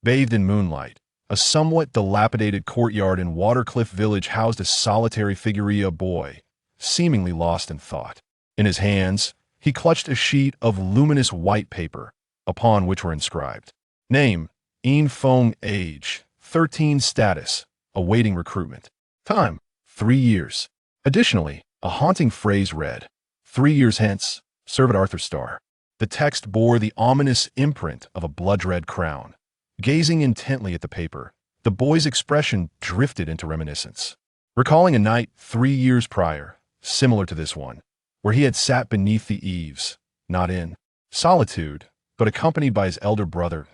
Bathed in moonlight, a somewhat dilapidated courtyard in Watercliff Village housed a solitary figure, a boy, seemingly lost in thought. In his hands, he clutched a sheet of luminous white paper, upon which were inscribed: Name, Ian Fong. Age, 13. Status, awaiting recruitment. Time, 3 years. Additionally, a haunting phrase read, 3 years hence, serve at Arthur Starr. The text bore the ominous imprint of a blood-red crown. Gazing intently at the paper, the boy's expression drifted into reminiscence, recalling a night 3 years prior, similar to this one, where he had sat beneath the eaves, not in solitude, but accompanied by his elder brother.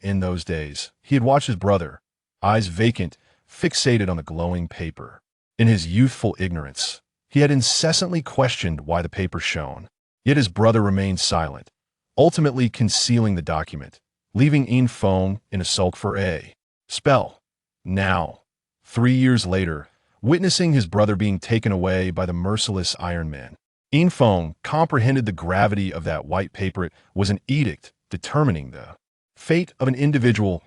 In those days, he had watched his brother, eyes vacant, fixated on the glowing paper. In his youthful ignorance, he had incessantly questioned why the paper shone. Yet his brother remained silent, ultimately concealing the document, leaving Ian Fong in a sulk for a spell. Now, 3 years later, witnessing his brother being taken away by the merciless Iron Man, Ian Fong comprehended the gravity of that white paper. It was an edict determining the fate of an individual.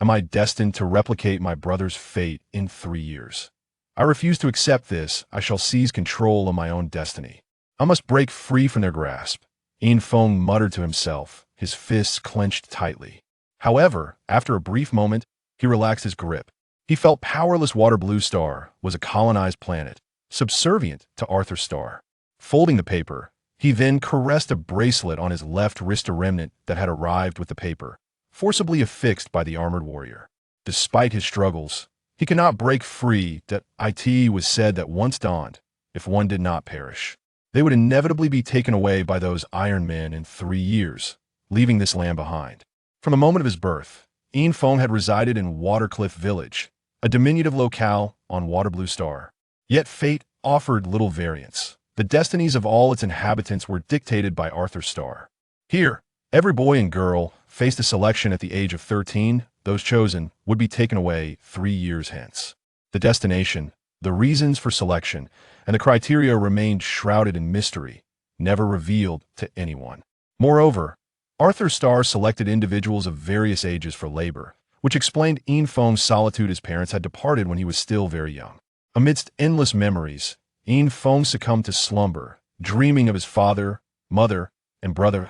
Am I destined to replicate my brother's fate in 3 years? I refuse to accept this. I shall seize control of my own destiny. I must break free from their grasp. Ian Fong muttered to himself, his fists clenched tightly. However, after a brief moment, he relaxed his grip. He felt powerless. Blue Star was a colonized planet, subservient to Arthur Starr. Folding the paper, he then caressed a bracelet on his left wrist, a remnant that had arrived with the paper, forcibly affixed by the armored warrior. Despite his struggles, he could not break free. That it was said that once dawned, if one did not perish, they would inevitably be taken away by those Iron Men in 3 years, leaving this land behind. From the moment of his birth, Ian Fong had resided in Watercliff Village, a diminutive locale on Blue Star. Yet fate offered little variance. The destinies of all its inhabitants were dictated by Arthur Starr. Here, every boy and girl faced a selection at the age of 13. Those chosen would be taken away 3 years hence. The destination, the reasons for selection, and the criteria remained shrouded in mystery, never revealed to anyone. Moreover, Arthur Starr selected individuals of various ages for labor, which explained Ian Fong's solitude. His parents had departed when he was still very young. Amidst endless memories, Ian Fong succumbed to slumber, dreaming of his father, mother, and brother.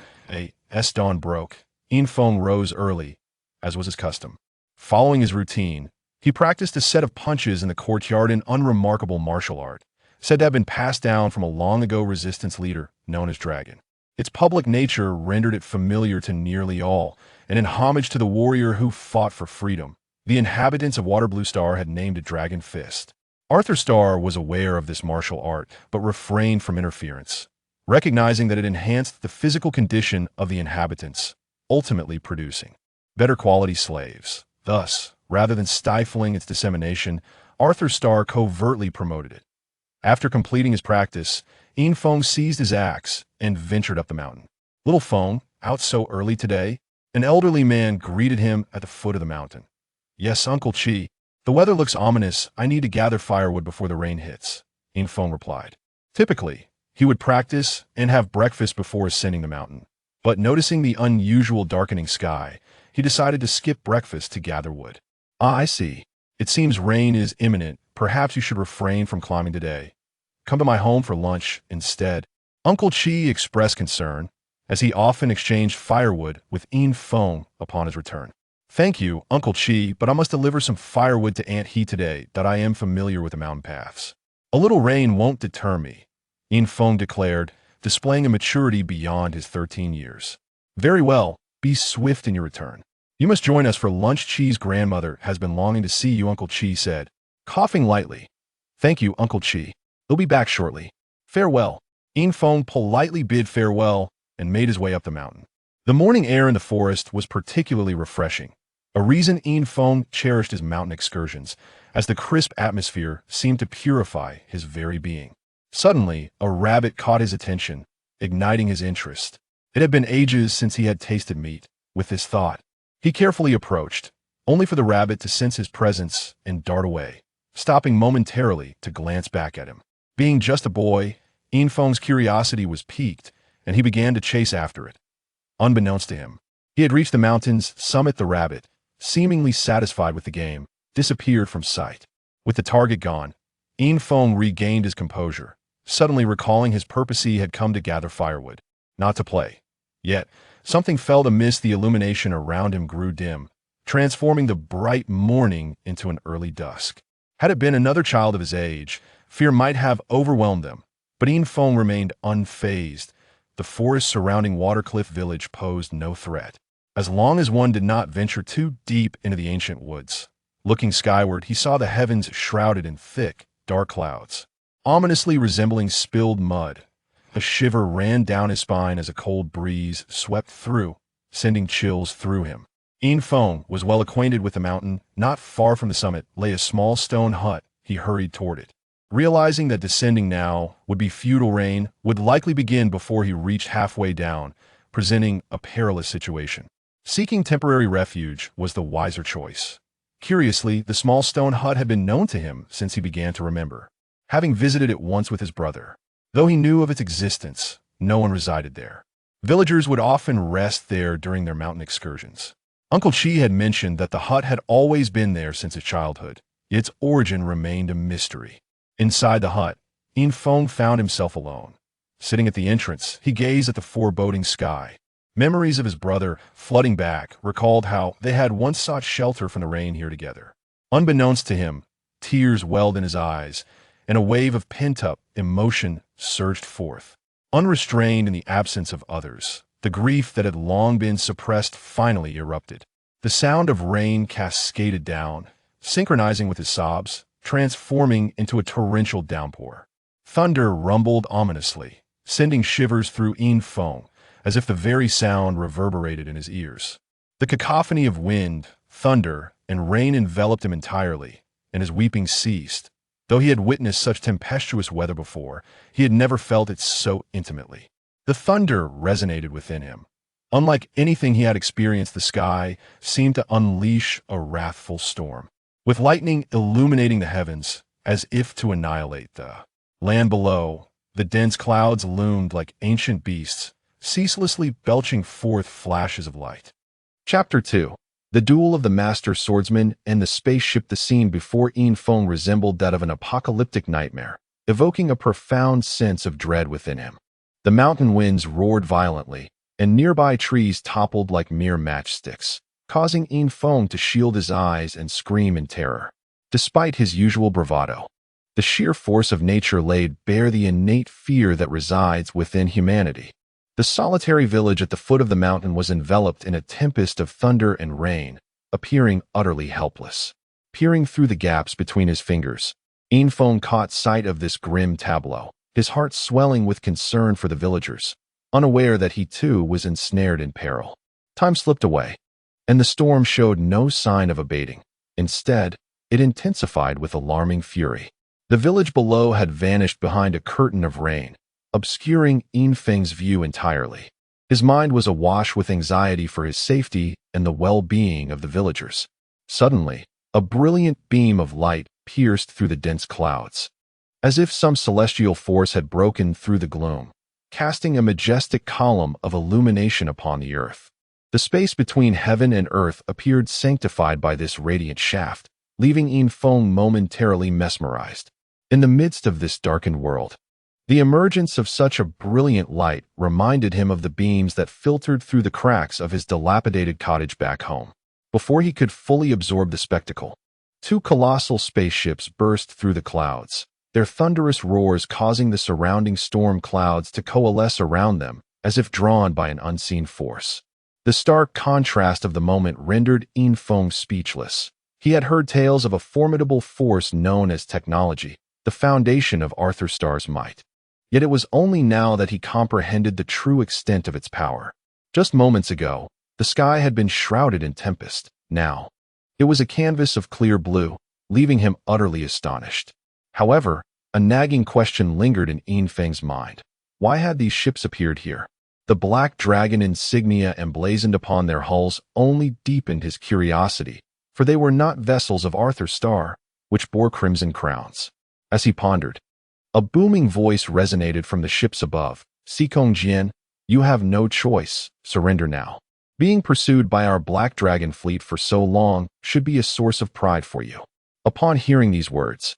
As dawn broke, Ian Fong rose early, as was his custom. Following his routine, he practiced a set of punches in the courtyard, an unremarkable martial art, said to have been passed down from a long-ago resistance leader known as Dragon. Its public nature rendered it familiar to nearly all, and in homage to the warrior who fought for freedom, the inhabitants of Blue Star had named it Dragon Fist. Arthur Starr was aware of this martial art, but refrained from interference, recognizing that it enhanced the physical condition of the inhabitants, ultimately producing better quality slaves. Thus, rather than stifling its dissemination, Arthur Starr covertly promoted it. After completing his practice, Ian Fong seized his axe and ventured up the mountain. Little Fong, out so early today? An elderly man greeted him at the foot of the mountain. Yes, Uncle Chi. The weather looks ominous. I need to gather firewood before the rain hits, Ian Fong replied. Typically, he would practice and have breakfast before ascending the mountain. But noticing the unusual darkening sky, he decided to skip breakfast to gather wood. I see. It seems rain is imminent. Perhaps you should refrain from climbing today. Come to my home for lunch instead. Uncle Chi expressed concern, as he often exchanged firewood with Ian Fong upon his return. Thank you, Uncle Chi, but I must deliver some firewood to Aunt He today. That I am familiar with the mountain paths. A little rain won't deter me, Ian Fong declared, displaying a maturity beyond his 13 years. Very well, be swift in your return. You must join us for lunch. Chi's grandmother has been longing to see you, Uncle Chi said, coughing lightly. Thank you, Uncle Chi. He'll be back shortly. Farewell. Ian Fong politely bid farewell and made his way up the mountain. The morning air in the forest was particularly refreshing, a reason Ian Fong cherished his mountain excursions, as the crisp atmosphere seemed to purify his very being. Suddenly, a rabbit caught his attention, igniting his interest. It had been ages since he had tasted meat. With this thought, he carefully approached, only for the rabbit to sense his presence and dart away, stopping momentarily to glance back at him. Being just a boy, Ian Fong's curiosity was piqued, and he began to chase after it. Unbeknownst to him, he had reached the mountain's summit. The rabbit, seemingly satisfied with the game, disappeared from sight. With the target gone, Yin Feng regained his composure, suddenly recalling his purpose. He had come to gather firewood, not to play. Yet, something felt amiss. The illumination around him grew dim, transforming the bright morning into an early dusk. Had it been another child of his age, fear might have overwhelmed them, but Yin Feng remained unfazed. The forest surrounding Watercliff Village posed no threat, as long as one did not venture too deep into the ancient woods. Looking skyward, he saw the heavens shrouded in thick, dark clouds, ominously resembling spilled mud. A shiver ran down his spine as a cold breeze swept through, sending chills through him. Yin Feng was well acquainted with the mountain. Not far from the summit lay a small stone hut. He hurried toward it, realizing that descending now would be futile. Rain would likely begin before he reached halfway down, presenting a perilous situation. Seeking temporary refuge was the wiser choice. Curiously, the small stone hut had been known to him since he began to remember, having visited it once with his brother. Though he knew of its existence, no one resided there. Villagers would often rest there during their mountain excursions. Uncle Chi had mentioned that the hut had always been there since his childhood. Its origin remained a mystery. Inside the hut, Yin Feng found himself alone. Sitting at the entrance, he gazed at the foreboding sky. Memories of his brother, flooding back, recalled how they had once sought shelter from the rain here together. Unbeknownst to him, tears welled in his eyes, and a wave of pent-up emotion surged forth. Unrestrained in the absence of others, the grief that had long been suppressed finally erupted. The sound of rain cascaded down, synchronizing with his sobs, transforming into a torrential downpour. Thunder rumbled ominously, sending shivers through Yin Feng, as if the very sound reverberated in his ears. The cacophony of wind, thunder, and rain enveloped him entirely, and his weeping ceased. Though he had witnessed such tempestuous weather before, he had never felt it so intimately. The thunder resonated within him. Unlike anything he had experienced, the sky seemed to unleash a wrathful storm, with lightning illuminating the heavens as if to annihilate the land below. The dense clouds loomed like ancient beasts, ceaselessly belching forth flashes of light. Chapter 2. The Duel of the Master Swordsman and the Spaceship. The scene before Yin Feng resembled that of an apocalyptic nightmare, evoking a profound sense of dread within him. The mountain winds roared violently, and nearby trees toppled like mere matchsticks, causing Yin Feng to shield his eyes and scream in terror. Despite his usual bravado, the sheer force of nature laid bare the innate fear that resides within humanity. The solitary village at the foot of the mountain was enveloped in a tempest of thunder and rain, appearing utterly helpless. Peering through the gaps between his fingers, Yin Feng caught sight of this grim tableau, his heart swelling with concern for the villagers, unaware that he too was ensnared in peril. Time slipped away, and the storm showed no sign of abating. Instead, it intensified with alarming fury. The village below had vanished behind a curtain of rain, obscuring Yin Feng's view entirely. His mind was awash with anxiety for his safety and the well-being of the villagers. Suddenly, a brilliant beam of light pierced through the dense clouds, as if some celestial force had broken through the gloom, casting a majestic column of illumination upon the earth. The space between heaven and earth appeared sanctified by this radiant shaft, leaving Yin Feng momentarily mesmerized. In the midst of this darkened world, the emergence of such a brilliant light reminded him of the beams that filtered through the cracks of his dilapidated cottage back home. Before he could fully absorb the spectacle, two colossal spaceships burst through the clouds, their thunderous roars causing the surrounding storm clouds to coalesce around them as if drawn by an unseen force. The stark contrast of the moment rendered Yin Feng speechless. He had heard tales of a formidable force known as technology, the foundation of Arthur Starr's might. Yet it was only now that he comprehended the true extent of its power. Just moments ago, the sky had been shrouded in tempest. Now, it was a canvas of clear blue, leaving him utterly astonished. However, a nagging question lingered in Yin Feng's mind. Why had these ships appeared here? The black dragon insignia emblazoned upon their hulls only deepened his curiosity, for they were not vessels of Arthur Starr, which bore crimson crowns. As he pondered, a booming voice resonated from the ships above. "Sikong Jian, you have no choice. Surrender now." Being pursued by our Black Dragon fleet for so long should be a source of pride for you." Upon hearing these words,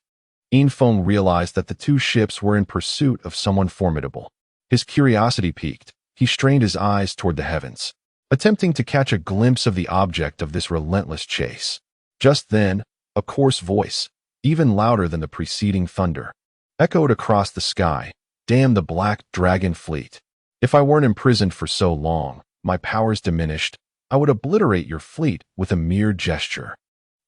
Infong realized that the two ships were in pursuit of someone formidable. His curiosity piqued. He strained his eyes toward the heavens, attempting to catch a glimpse of the object of this relentless chase. Just then, a coarse voice, even louder than the preceding thunder, echoed across the sky. "Damn the Black Dragon fleet. If I weren't imprisoned for so long, my powers diminished, I would obliterate your fleet with a mere gesture."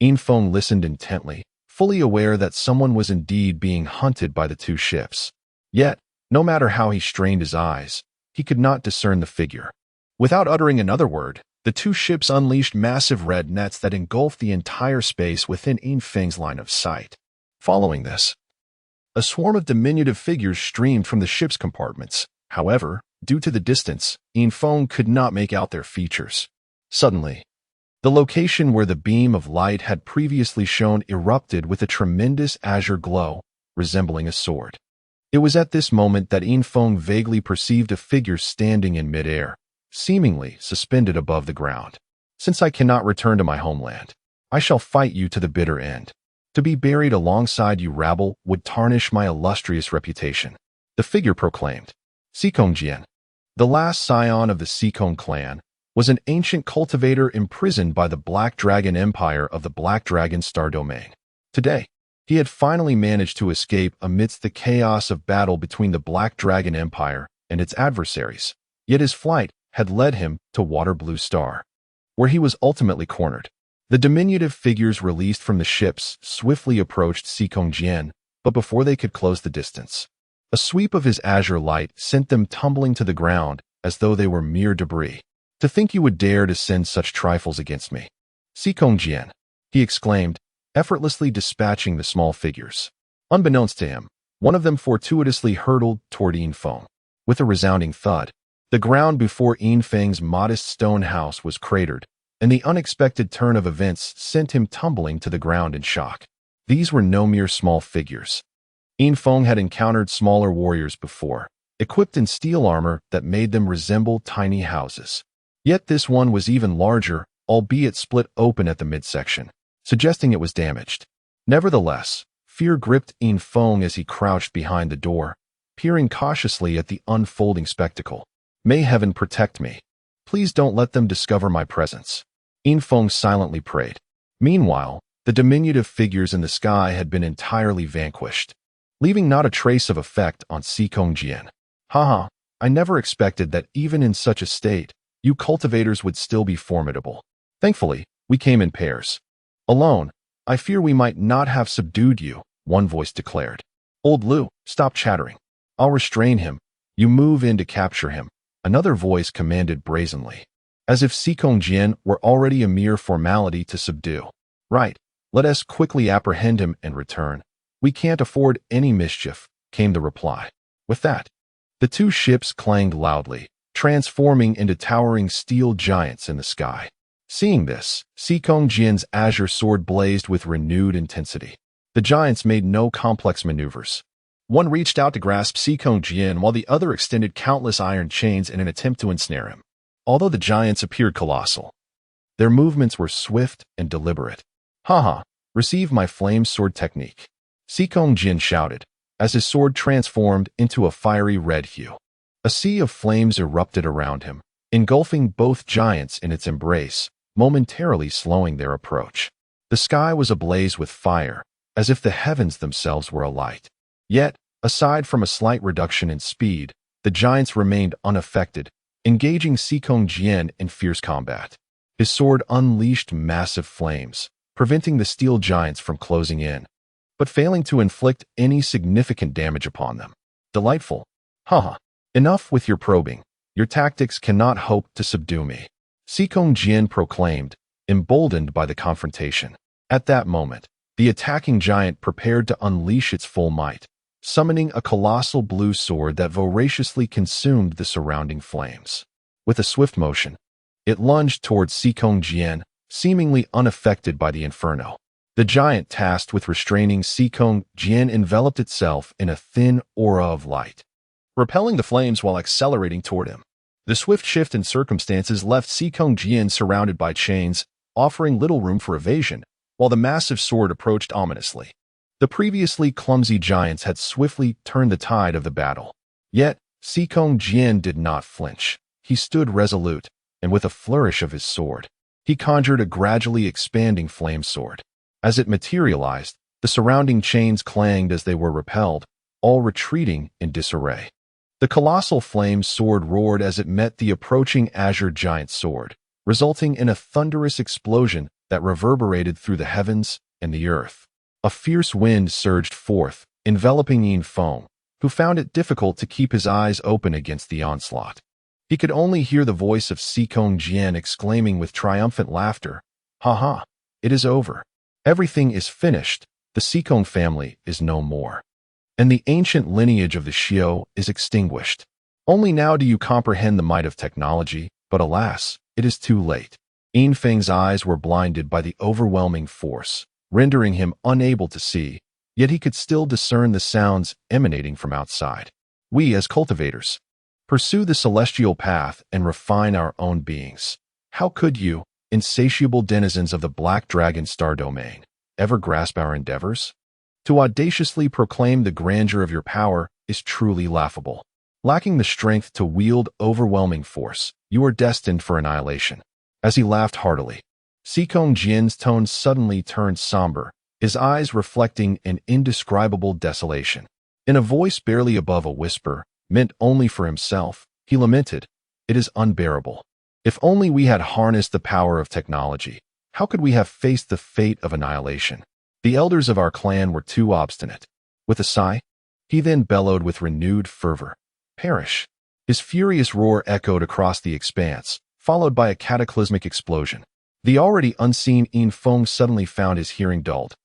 Infong listened intently, fully aware that someone was indeed being hunted by the two ships. Yet, no matter how he strained his eyes, he could not discern the figure. Without uttering another word, the two ships unleashed massive red nets that engulfed the entire space within Infeng's line of sight. Following this, a swarm of diminutive figures streamed from the ship's compartments. However, due to the distance, Infeng could not make out their features. Suddenly, the location where the beam of light had previously shone erupted with a tremendous azure glow, resembling a sword. It was at this moment that Infeng vaguely perceived a figure standing in midair, seemingly suspended above the ground. "Since I cannot return to my homeland, I shall fight you to the bitter end. To be buried alongside you rabble would tarnish my illustrious reputation," the figure proclaimed. Sikong Jian, the last scion of the Sikong clan, was an ancient cultivator imprisoned by the Black Dragon Empire of the Black Dragon Star Domain. Today, he had finally managed to escape amidst the chaos of battle between the Black Dragon Empire and its adversaries. Yet his flight had led him to Water Blue Star, where he was ultimately cornered. The diminutive figures released from the ships swiftly approached Sikong Jian, but before they could close the distance, a sweep of his azure light sent them tumbling to the ground as though they were mere debris. "To think you would dare to send such trifles against me, Sikong Jian," he exclaimed, effortlessly dispatching the small figures. Unbeknownst to him, one of them fortuitously hurtled toward Infeng. With a resounding thud, the ground before Infeng's modest stone house was cratered, and the unexpected turn of events sent him tumbling to the ground in shock. These were no mere small figures. Infeng had encountered smaller warriors before, equipped in steel armor that made them resemble tiny houses. Yet this one was even larger, albeit split open at the midsection, suggesting it was damaged. Nevertheless, fear gripped Infeng as he crouched behind the door, peering cautiously at the unfolding spectacle. "May heaven protect me. Please don't let them discover my presence," Infeng silently prayed. Meanwhile, the diminutive figures in the sky had been entirely vanquished, leaving not a trace of effect on Sikong Jian. "Haha, I never expected that even in such a state, you cultivators would still be formidable. Thankfully, we came in pairs. Alone, I fear we might not have subdued you," one voice declared. "Old Lu, stop chattering. I'll restrain him. You move in to capture him," another voice commanded brazenly, as if Sikong Jian were already a mere formality to subdue. "Right, let us quickly apprehend him and return. We can't afford any mischief," came the reply. With that, the two ships clanged loudly, transforming into towering steel giants in the sky. Seeing this, Sikong Jian's azure sword blazed with renewed intensity. The giants made no complex maneuvers. One reached out to grasp Sikong Jian while the other extended countless iron chains in an attempt to ensnare him. Although the giants appeared colossal, their movements were swift and deliberate. "Haha, receive my flame sword technique," Sikong Jian shouted, as his sword transformed into a fiery red hue. A sea of flames erupted around him, engulfing both giants in its embrace, momentarily slowing their approach. The sky was ablaze with fire, as if the heavens themselves were alight. Yet, aside from a slight reduction in speed, the giants remained unaffected, engaging Sikong Jian in fierce combat. His sword unleashed massive flames, preventing the steel giants from closing in, but failing to inflict any significant damage upon them. "Delightful. Haha. Enough with your probing. Your tactics cannot hope to subdue me," Sikong Jian proclaimed, emboldened by the confrontation. At that moment, the attacking giant prepared to unleash its full might, summoning a colossal blue sword that voraciously consumed the surrounding flames. With a swift motion, it lunged towards Sikong Jian, seemingly unaffected by the inferno. The giant tasked with restraining Sikong Jian enveloped itself in a thin aura of light, repelling the flames while accelerating toward him. The swift shift in circumstances left Sikong Jian surrounded by chains, offering little room for evasion, while the massive sword approached ominously. The previously clumsy giants had swiftly turned the tide of the battle. Yet, Sikong Jian did not flinch. He stood resolute, and with a flourish of his sword, he conjured a gradually expanding flame sword. As it materialized, the surrounding chains clanged as they were repelled, all retreating in disarray. The colossal flame sword roared as it met the approaching azure giant sword, resulting in a thunderous explosion that reverberated through the heavens and the earth. A fierce wind surged forth, enveloping Yin Feng, who found it difficult to keep his eyes open against the onslaught. He could only hear the voice of Sikong Jian exclaiming with triumphant laughter, "Ha ha, it is over. Everything is finished. The Sikong family is no more. And the ancient lineage of the Xiao is extinguished. Only now do you comprehend the might of technology, but alas, it is too late." Yin Feng's eyes were blinded by the overwhelming force, rendering him unable to see, yet he could still discern the sounds emanating from outside. We, as cultivators, pursue the celestial path and refine our own beings. How could you, insatiable denizens of the Black Dragon Star Domain, ever grasp our endeavors? To audaciously proclaim the grandeur of your power is truly laughable. Lacking the strength to wield overwhelming force, you are destined for annihilation. As he laughed heartily, Sikong Jian's tone suddenly turned somber, his eyes reflecting an indescribable desolation. In a voice barely above a whisper, meant only for himself, he lamented, "It is unbearable. If only we had harnessed the power of technology, how could we have faced the fate of annihilation? The elders of our clan were too obstinate." With a sigh, he then bellowed with renewed fervor, "Perish!" His furious roar echoed across the expanse, followed by a cataclysmic explosion. The already unseen Yin Feng suddenly found his hearing dulled,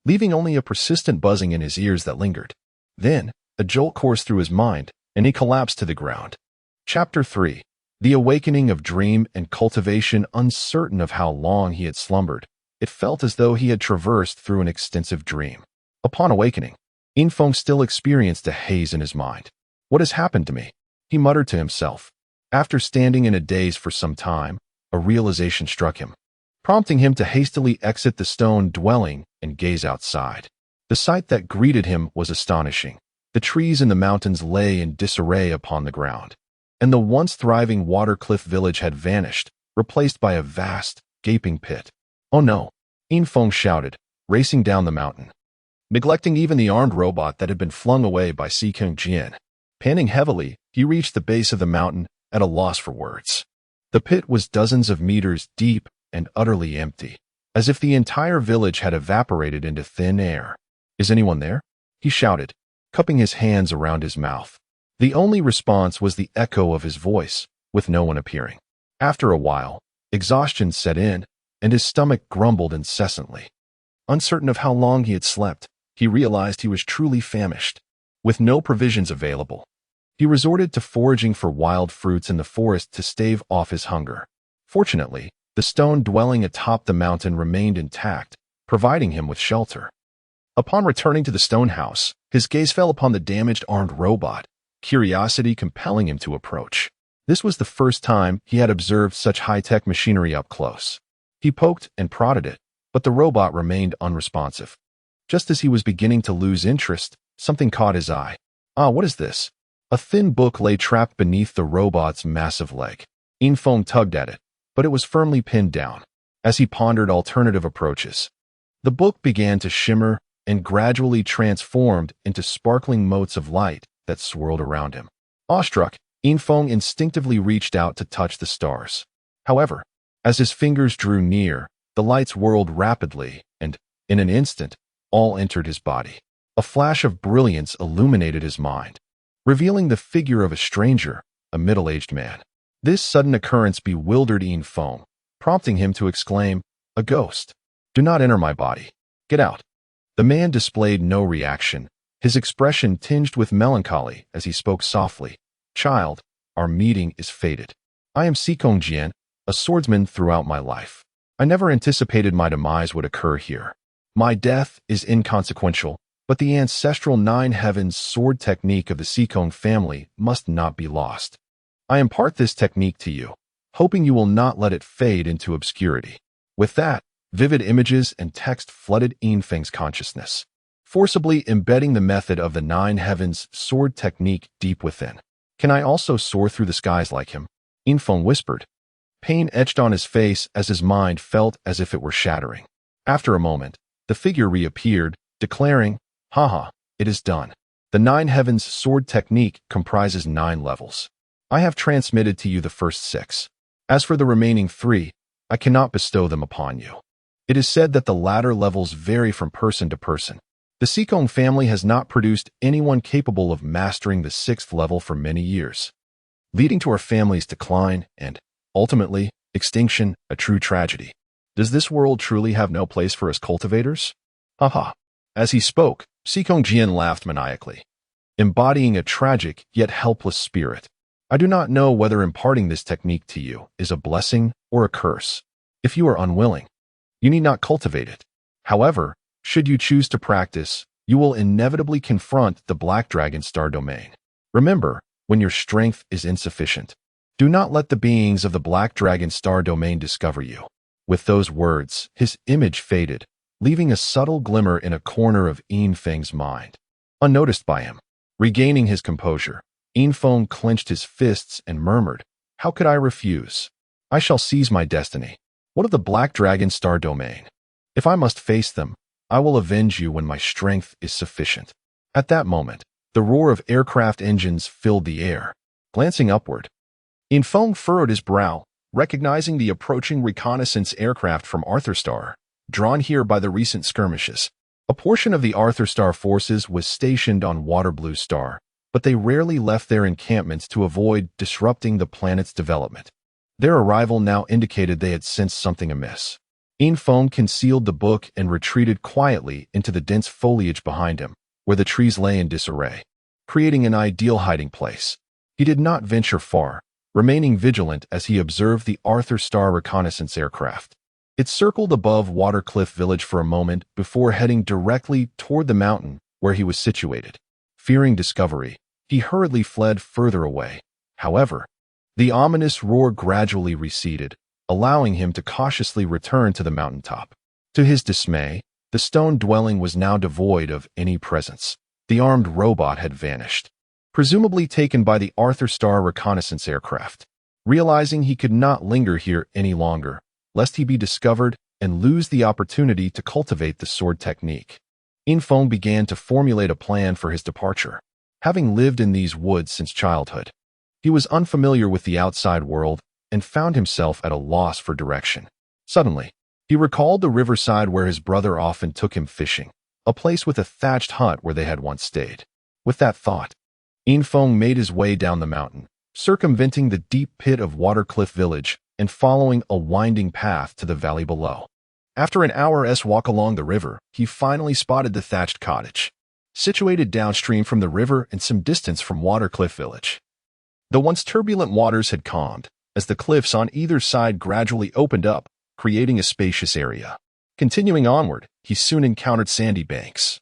leaving only a persistent buzzing in his ears that lingered. Then, a jolt coursed through his mind, and he collapsed to the ground. Chapter 3. The Awakening of Dream and Cultivation. Uncertain of how long he had slumbered, it felt as though he had traversed through an extensive dream. Upon awakening, Yin Feng still experienced a haze in his mind. "What has happened to me?" he muttered to himself. After standing in a daze for some time, a realization struck him, prompting him to hastily exit the stone dwelling and gaze outside. The sight that greeted him was astonishing. The trees in the mountains lay in disarray upon the ground, and the once thriving Watercliff village had vanished, replaced by a vast, gaping pit. "Oh no!" Yin Feng shouted, racing down the mountain, neglecting even the armed robot that had been flung away by Sikong Jian. Panting heavily, he reached the base of the mountain, at a loss for words. The pit was dozens of meters deep and utterly empty, as if the entire village had evaporated into thin air. "Is anyone there?" he shouted, cupping his hands around his mouth. The only response was the echo of his voice, with no one appearing. After a while, exhaustion set in, and his stomach grumbled incessantly. Uncertain of how long he had slept, he realized he was truly famished. With no provisions available, he resorted to foraging for wild fruits in the forest to stave off his hunger. Fortunately, the stone dwelling atop the mountain remained intact, providing him with shelter. Upon returning to the stone house, his gaze fell upon the damaged armed robot, curiosity compelling him to approach. This was the first time he had observed such high-tech machinery up close. He poked and prodded it, but the robot remained unresponsive. Just as he was beginning to lose interest, something caught his eye. "Ah, what is this?" A thin book lay trapped beneath the robot's massive leg. Yin Feng tugged at it, but it was firmly pinned down. As he pondered alternative approaches, the book began to shimmer and gradually transformed into sparkling motes of light that swirled around him. Awestruck, Yin Feng instinctively reached out to touch the stars. However, as his fingers drew near, the lights whirled rapidly, and, in an instant, all entered his body. A flash of brilliance illuminated his mind, revealing the figure of a stranger, a middle-aged man. This sudden occurrence bewildered Yin Feng, prompting him to exclaim, "A ghost! Do not enter my body. Get out." The man displayed no reaction, his expression tinged with melancholy as he spoke softly, "Child, our meeting is fated. I am Sikong Jian, a swordsman throughout my life. I never anticipated my demise would occur here. My death is inconsequential, but the ancestral Nine Heavens sword technique of the Sikong family must not be lost. I impart this technique to you, hoping you will not let it fade into obscurity. With that, vivid images and text flooded Infeng's consciousness, forcibly embedding the method of the Nine Heavens sword technique deep within. Can I also soar through the skies like him? Infeng whispered. Pain etched on his face as his mind felt as if it were shattering. After a moment, the figure reappeared, declaring, Haha, it is done. The Nine Heavens sword technique comprises 9 levels. I have transmitted to you the first 6. As for the remaining 3, I cannot bestow them upon you. It is said that the latter levels vary from person to person. The Sikong family has not produced anyone capable of mastering the 6th level for many years, leading to our family's decline and, ultimately, extinction, a true tragedy. Does this world truly have no place for us cultivators? Haha. As he spoke, Sikong Jian laughed maniacally, embodying a tragic yet helpless spirit. I do not know whether imparting this technique to you is a blessing or a curse. If you are unwilling, you need not cultivate it. However, should you choose to practice, you will inevitably confront the Black Dragon Star domain. Remember, when your strength is insufficient, do not let the beings of the Black Dragon Star domain discover you. With those words, his image faded, leaving a subtle glimmer in a corner of Infeng's mind. Unnoticed by him, regaining his composure, Infeng clenched his fists and murmured, How could I refuse? I shall seize my destiny. What of the Black Dragon Star domain? If I must face them, I will avenge you when my strength is sufficient. At that moment, the roar of aircraft engines filled the air. Glancing upward, Infeng furrowed his brow, recognizing the approaching reconnaissance aircraft from Arthur Star, drawn here by the recent skirmishes. A portion of the Arthur Star forces was stationed on Water Blue Star, but they rarely left their encampments to avoid disrupting the planet's development. Their arrival now indicated they had sensed something amiss. Infeng concealed the book and retreated quietly into the dense foliage behind him, where the trees lay in disarray, creating an ideal hiding place. He did not venture far, remaining vigilant as he observed the Arthur Star reconnaissance aircraft. It circled above Watercliff Village for a moment before heading directly toward the mountain where he was situated. Fearing discovery, he hurriedly fled further away. However, the ominous roar gradually receded, allowing him to cautiously return to the mountaintop. To his dismay, the stone dwelling was now devoid of any presence. The armed robot had vanished, presumably taken by the Arthur Star reconnaissance aircraft. Realizing he could not linger here any longer, lest he be discovered and lose the opportunity to cultivate the sword technique, Infeng began to formulate a plan for his departure. Having lived in these woods since childhood, he was unfamiliar with the outside world and found himself at a loss for direction. Suddenly, he recalled the riverside where his brother often took him fishing, a place with a thatched hut where they had once stayed. With that thought, Infeng made his way down the mountain, circumventing the deep pit of Watercliff Village and following a winding path to the valley below. After an hour's walk along the river, he finally spotted the thatched cottage, situated downstream from the river and some distance from Watercliff Village. The once turbulent waters had calmed, as the cliffs on either side gradually opened up, creating a spacious area. Continuing onward, he soon encountered sandy banks,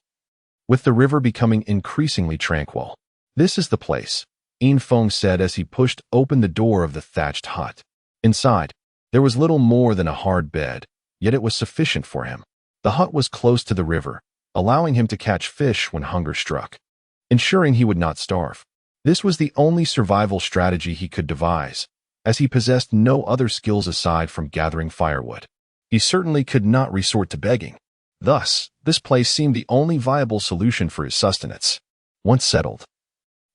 with the river becoming increasingly tranquil. This is the place, Infeng said as he pushed open the door of the thatched hut. Inside, there was little more than a hard bed, yet it was sufficient for him. The hut was close to the river, allowing him to catch fish when hunger struck, ensuring he would not starve. This was the only survival strategy he could devise, as he possessed no other skills aside from gathering firewood. He certainly could not resort to begging. Thus, this place seemed the only viable solution for his sustenance. Once settled,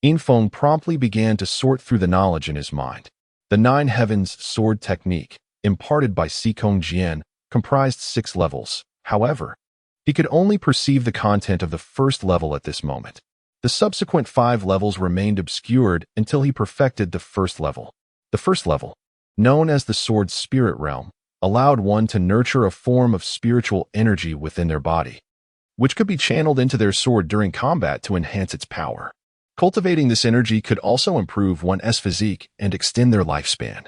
Infeng promptly began to sort through the knowledge in his mind. The Nine Heavens sword technique, imparted by Sikong Jian, comprised 6 levels. However, he could only perceive the content of the first level at this moment. The subsequent 5 levels remained obscured until he perfected the first level. The first level, known as the sword's spirit realm, allowed one to nurture a form of spiritual energy within their body, which could be channeled into their sword during combat to enhance its power. Cultivating this energy could also improve one's physique and extend their lifespan,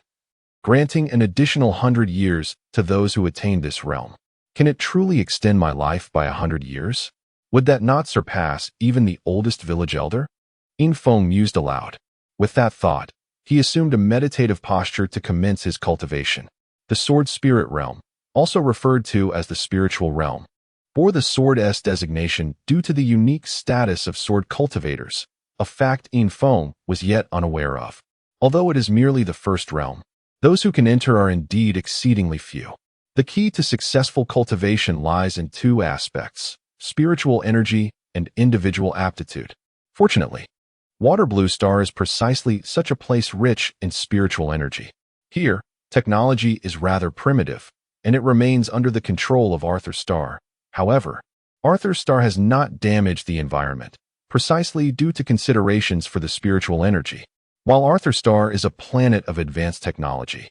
granting an additional 100 years to those who attain this realm. Can it truly extend my life by 100 years? Would that not surpass even the oldest village elder? Infeng mused aloud. With that thought, he assumed a meditative posture to commence his cultivation. The sword spirit realm, also referred to as the spiritual realm, bore the sword's designation due to the unique status of sword cultivators, a fact Infiltration was yet unaware of. Although it is merely the first realm, those who can enter are indeed exceedingly few. The key to successful cultivation lies in two aspects: spiritual energy and individual aptitude. Fortunately, Water Blue Star is precisely such a place rich in spiritual energy. Here, technology is rather primitive, and it remains under the control of Arthur Star. However, Arthur Star has not damaged the environment, precisely due to considerations for the spiritual energy. While Arthur Star is a planet of advanced technology,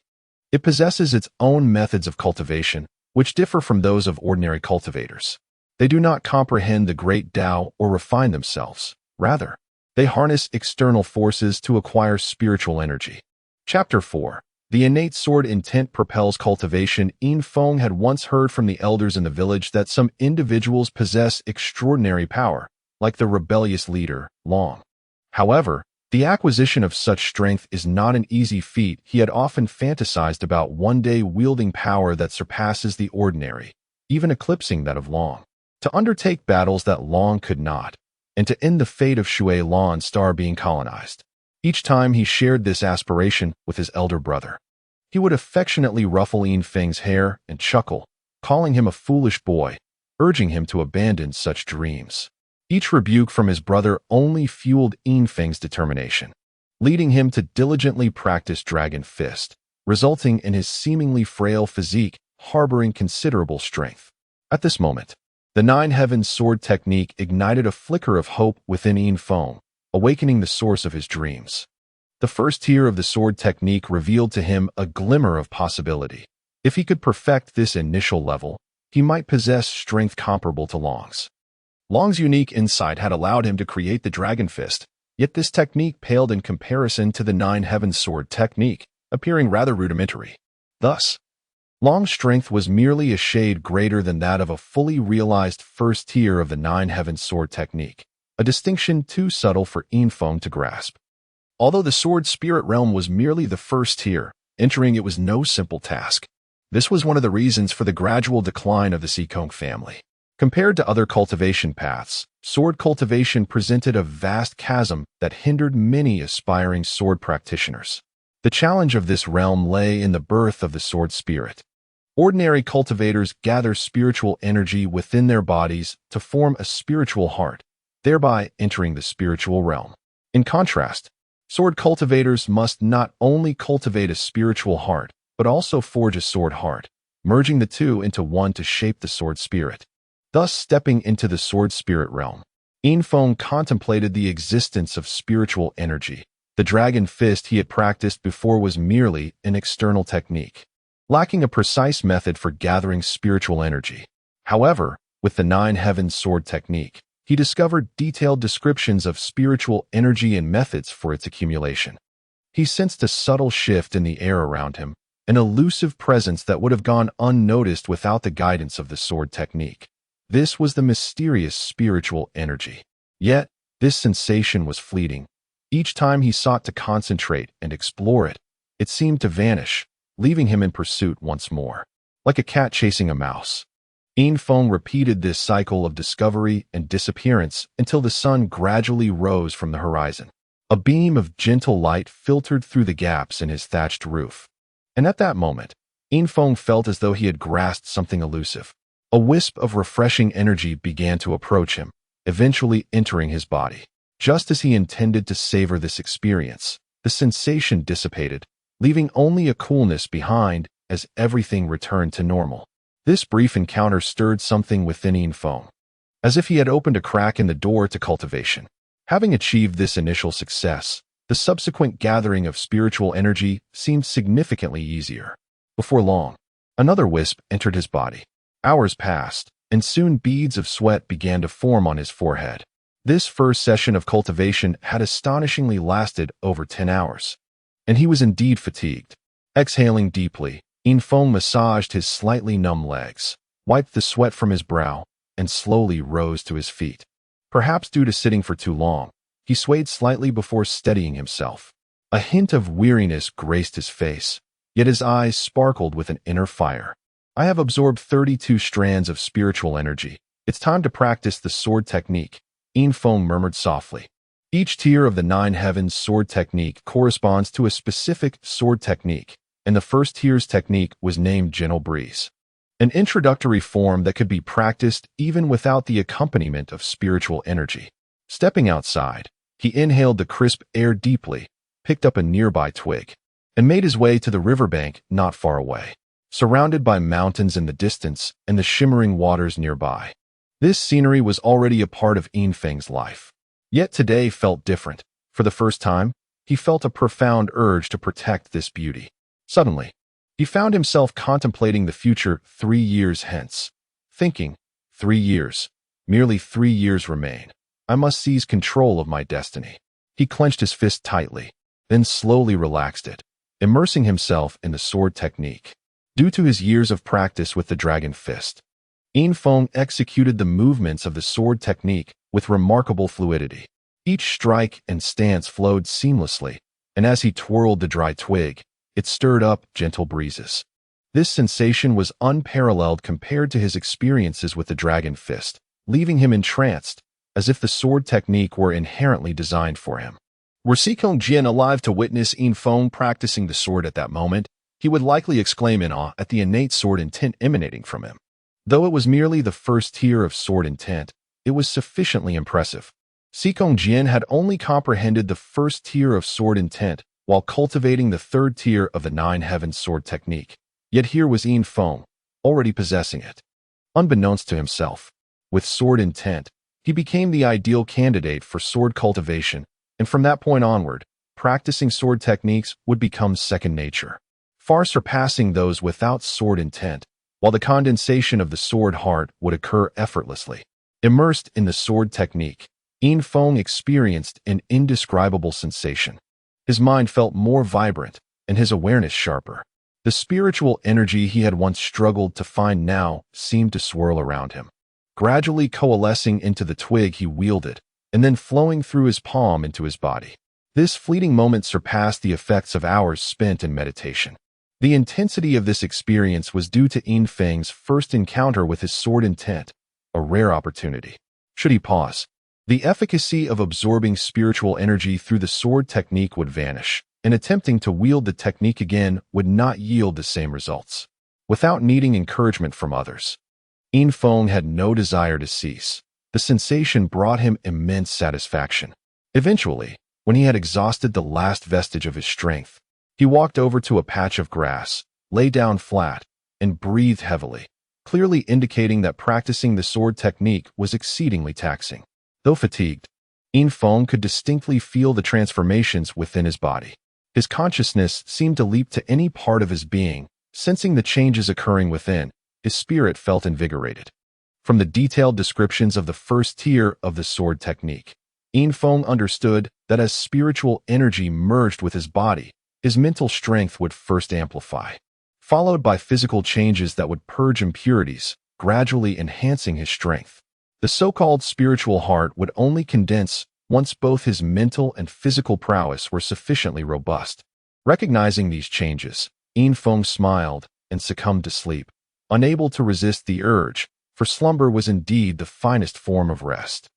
it possesses its own methods of cultivation, which differ from those of ordinary cultivators. They do not comprehend the great Tao or refine themselves. Rather, they harness external forces to acquire spiritual energy. Chapter 4. The innate sword intent propels cultivation. Infiltration had once heard from the elders in the village that some individuals possess extraordinary power, like the rebellious leader, Long. However, the acquisition of such strength is not an easy feat. He had often fantasized about one day wielding power that surpasses the ordinary, even eclipsing that of Long, to undertake battles that Long could not, and to end the fate of Shui Lan Star being colonized. Each time he shared this aspiration with his elder brother, he would affectionately ruffle Infiltration's hair and chuckle, calling him a foolish boy, urging him to abandon such dreams. Each rebuke from his brother only fueled Infiltration's determination, leading him to diligently practice Dragon Fist, resulting in his seemingly frail physique harboring considerable strength. At this moment, the Nine Heavens sword technique ignited a flicker of hope within Infiltration, awakening the source of his dreams. The first tier of the sword technique revealed to him a glimmer of possibility. If he could perfect this initial level, he might possess strength comparable to Long's. Long's unique insight had allowed him to create the Dragon Fist, yet this technique paled in comparison to the Nine Heavens sword technique, appearing rather rudimentary. Thus, Long's strength was merely a shade greater than that of a fully realized first tier of the Nine Heavens sword technique, a distinction too subtle for Infiltration to grasp. Although the sword spirit realm was merely the first tier, entering it was no simple task. This was one of the reasons for the gradual decline of the Seekong family. Compared to other cultivation paths, sword cultivation presented a vast chasm that hindered many aspiring sword practitioners. The challenge of this realm lay in the birth of the sword spirit. Ordinary cultivators gather spiritual energy within their bodies to form a spiritual heart, thereby entering the spiritual realm. In contrast, sword cultivators must not only cultivate a spiritual heart, but also forge a sword heart, merging the two into one to shape the sword spirit. Thus, stepping into the sword spirit realm, Infiltration contemplated the existence of spiritual energy. The Dragon Fist he had practiced before was merely an external technique, lacking a precise method for gathering spiritual energy. However, with the Nine Heavens sword technique, he discovered detailed descriptions of spiritual energy and methods for its accumulation. He sensed a subtle shift in the air around him, an elusive presence that would have gone unnoticed without the guidance of the sword technique. This was the mysterious spiritual energy. Yet, this sensation was fleeting. Each time he sought to concentrate and explore it, it seemed to vanish, leaving him in pursuit once more. Like a cat chasing a mouse, Infiltration repeated this cycle of discovery and disappearance until the sun gradually rose from the horizon. A beam of gentle light filtered through the gaps in his thatched roof. And at that moment, Infiltration felt as though he had grasped something elusive. A wisp of refreshing energy began to approach him, eventually entering his body. Just as he intended to savor this experience, the sensation dissipated, leaving only a coolness behind as everything returned to normal. This brief encounter stirred something within Infiltration, as if he had opened a crack in the door to cultivation. Having achieved this initial success, the subsequent gathering of spiritual energy seemed significantly easier. Before long, another wisp entered his body. Hours passed, and soon beads of sweat began to form on his forehead. This first session of cultivation had astonishingly lasted over 10 hours, and he was indeed fatigued. Exhaling deeply, Infiltration massaged his slightly numb legs, wiped the sweat from his brow, and slowly rose to his feet. Perhaps due to sitting for too long, he swayed slightly before steadying himself. A hint of weariness graced his face, yet his eyes sparkled with an inner fire. I have absorbed 32 strands of spiritual energy. It's time to practice the sword technique, Infiltration murmured softly. Each tier of the 9 heavens sword technique corresponds to a specific sword technique, and the first tier's technique was named Gentle Breeze, an introductory form that could be practiced even without the accompaniment of spiritual energy. Stepping outside, he inhaled the crisp air deeply, picked up a nearby twig, and made his way to the riverbank not far away, surrounded by mountains in the distance and the shimmering waters nearby. This scenery was already a part of Infang's life. Yet today felt different. For the first time, he felt a profound urge to protect this beauty. Suddenly, he found himself contemplating the future 3 years hence, thinking, 3 years, merely 3 years remain. I must seize control of my destiny. He clenched his fist tightly, then slowly relaxed it, immersing himself in the sword technique. Due to his years of practice with the dragon fist, Infang executed the movements of the sword technique with remarkable fluidity. Each strike and stance flowed seamlessly, and as he twirled the dry twig, it stirred up gentle breezes. This sensation was unparalleled compared to his experiences with the dragon fist, leaving him entranced, as if the sword technique were inherently designed for him. Were Sikong Jian alive to witness Infang practicing the sword at that moment, he would likely exclaim in awe at the innate sword intent emanating from him. Though it was merely the first tier of sword intent, it was sufficiently impressive. Sikong Jian had only comprehended the first tier of sword intent while cultivating the third tier of the 9 heavens sword technique. Yet here was Infang, already possessing it. Unbeknownst to himself, with sword intent, he became the ideal candidate for sword cultivation, and from that point onward, practicing sword techniques would become second nature, far surpassing those without sword intent, while the condensation of the sword heart would occur effortlessly. Immersed in the sword technique, Infang experienced an indescribable sensation. His mind felt more vibrant and his awareness sharper. The spiritual energy he had once struggled to find now seemed to swirl around him, gradually coalescing into the twig he wielded and then flowing through his palm into his body. This fleeting moment surpassed the effects of hours spent in meditation. The intensity of this experience was due to Infang's first encounter with his sword intent, a rare opportunity. Should he pause, the efficacy of absorbing spiritual energy through the sword technique would vanish, and attempting to wield the technique again would not yield the same results. Without needing encouragement from others, Infang had no desire to cease. The sensation brought him immense satisfaction. Eventually, when he had exhausted the last vestige of his strength, he walked over to a patch of grass, lay down flat, and breathed heavily, clearly indicating that practicing the sword technique was exceedingly taxing. Though fatigued, Infang could distinctly feel the transformations within his body. His consciousness seemed to leap to any part of his being, sensing the changes occurring within. His spirit felt invigorated. From the detailed descriptions of the first tier of the sword technique, Infang understood that as spiritual energy merged with his body, his mental strength would first amplify, followed by physical changes that would purge impurities, gradually enhancing his strength. The so-called spiritual heart would only condense once both his mental and physical prowess were sufficiently robust. Recognizing these changes, Infang smiled and succumbed to sleep, unable to resist the urge, for slumber was indeed the finest form of rest.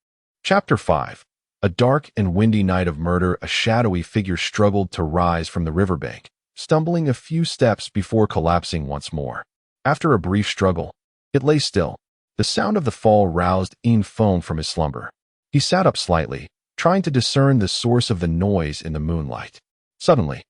Chapter 5. A dark and windy night of murder, a shadowy figure struggled to rise from the riverbank, stumbling a few steps before collapsing once more. After a brief struggle, it lay still. The sound of the fall roused Infang from his slumber. He sat up slightly, trying to discern the source of the noise in the moonlight. Suddenly,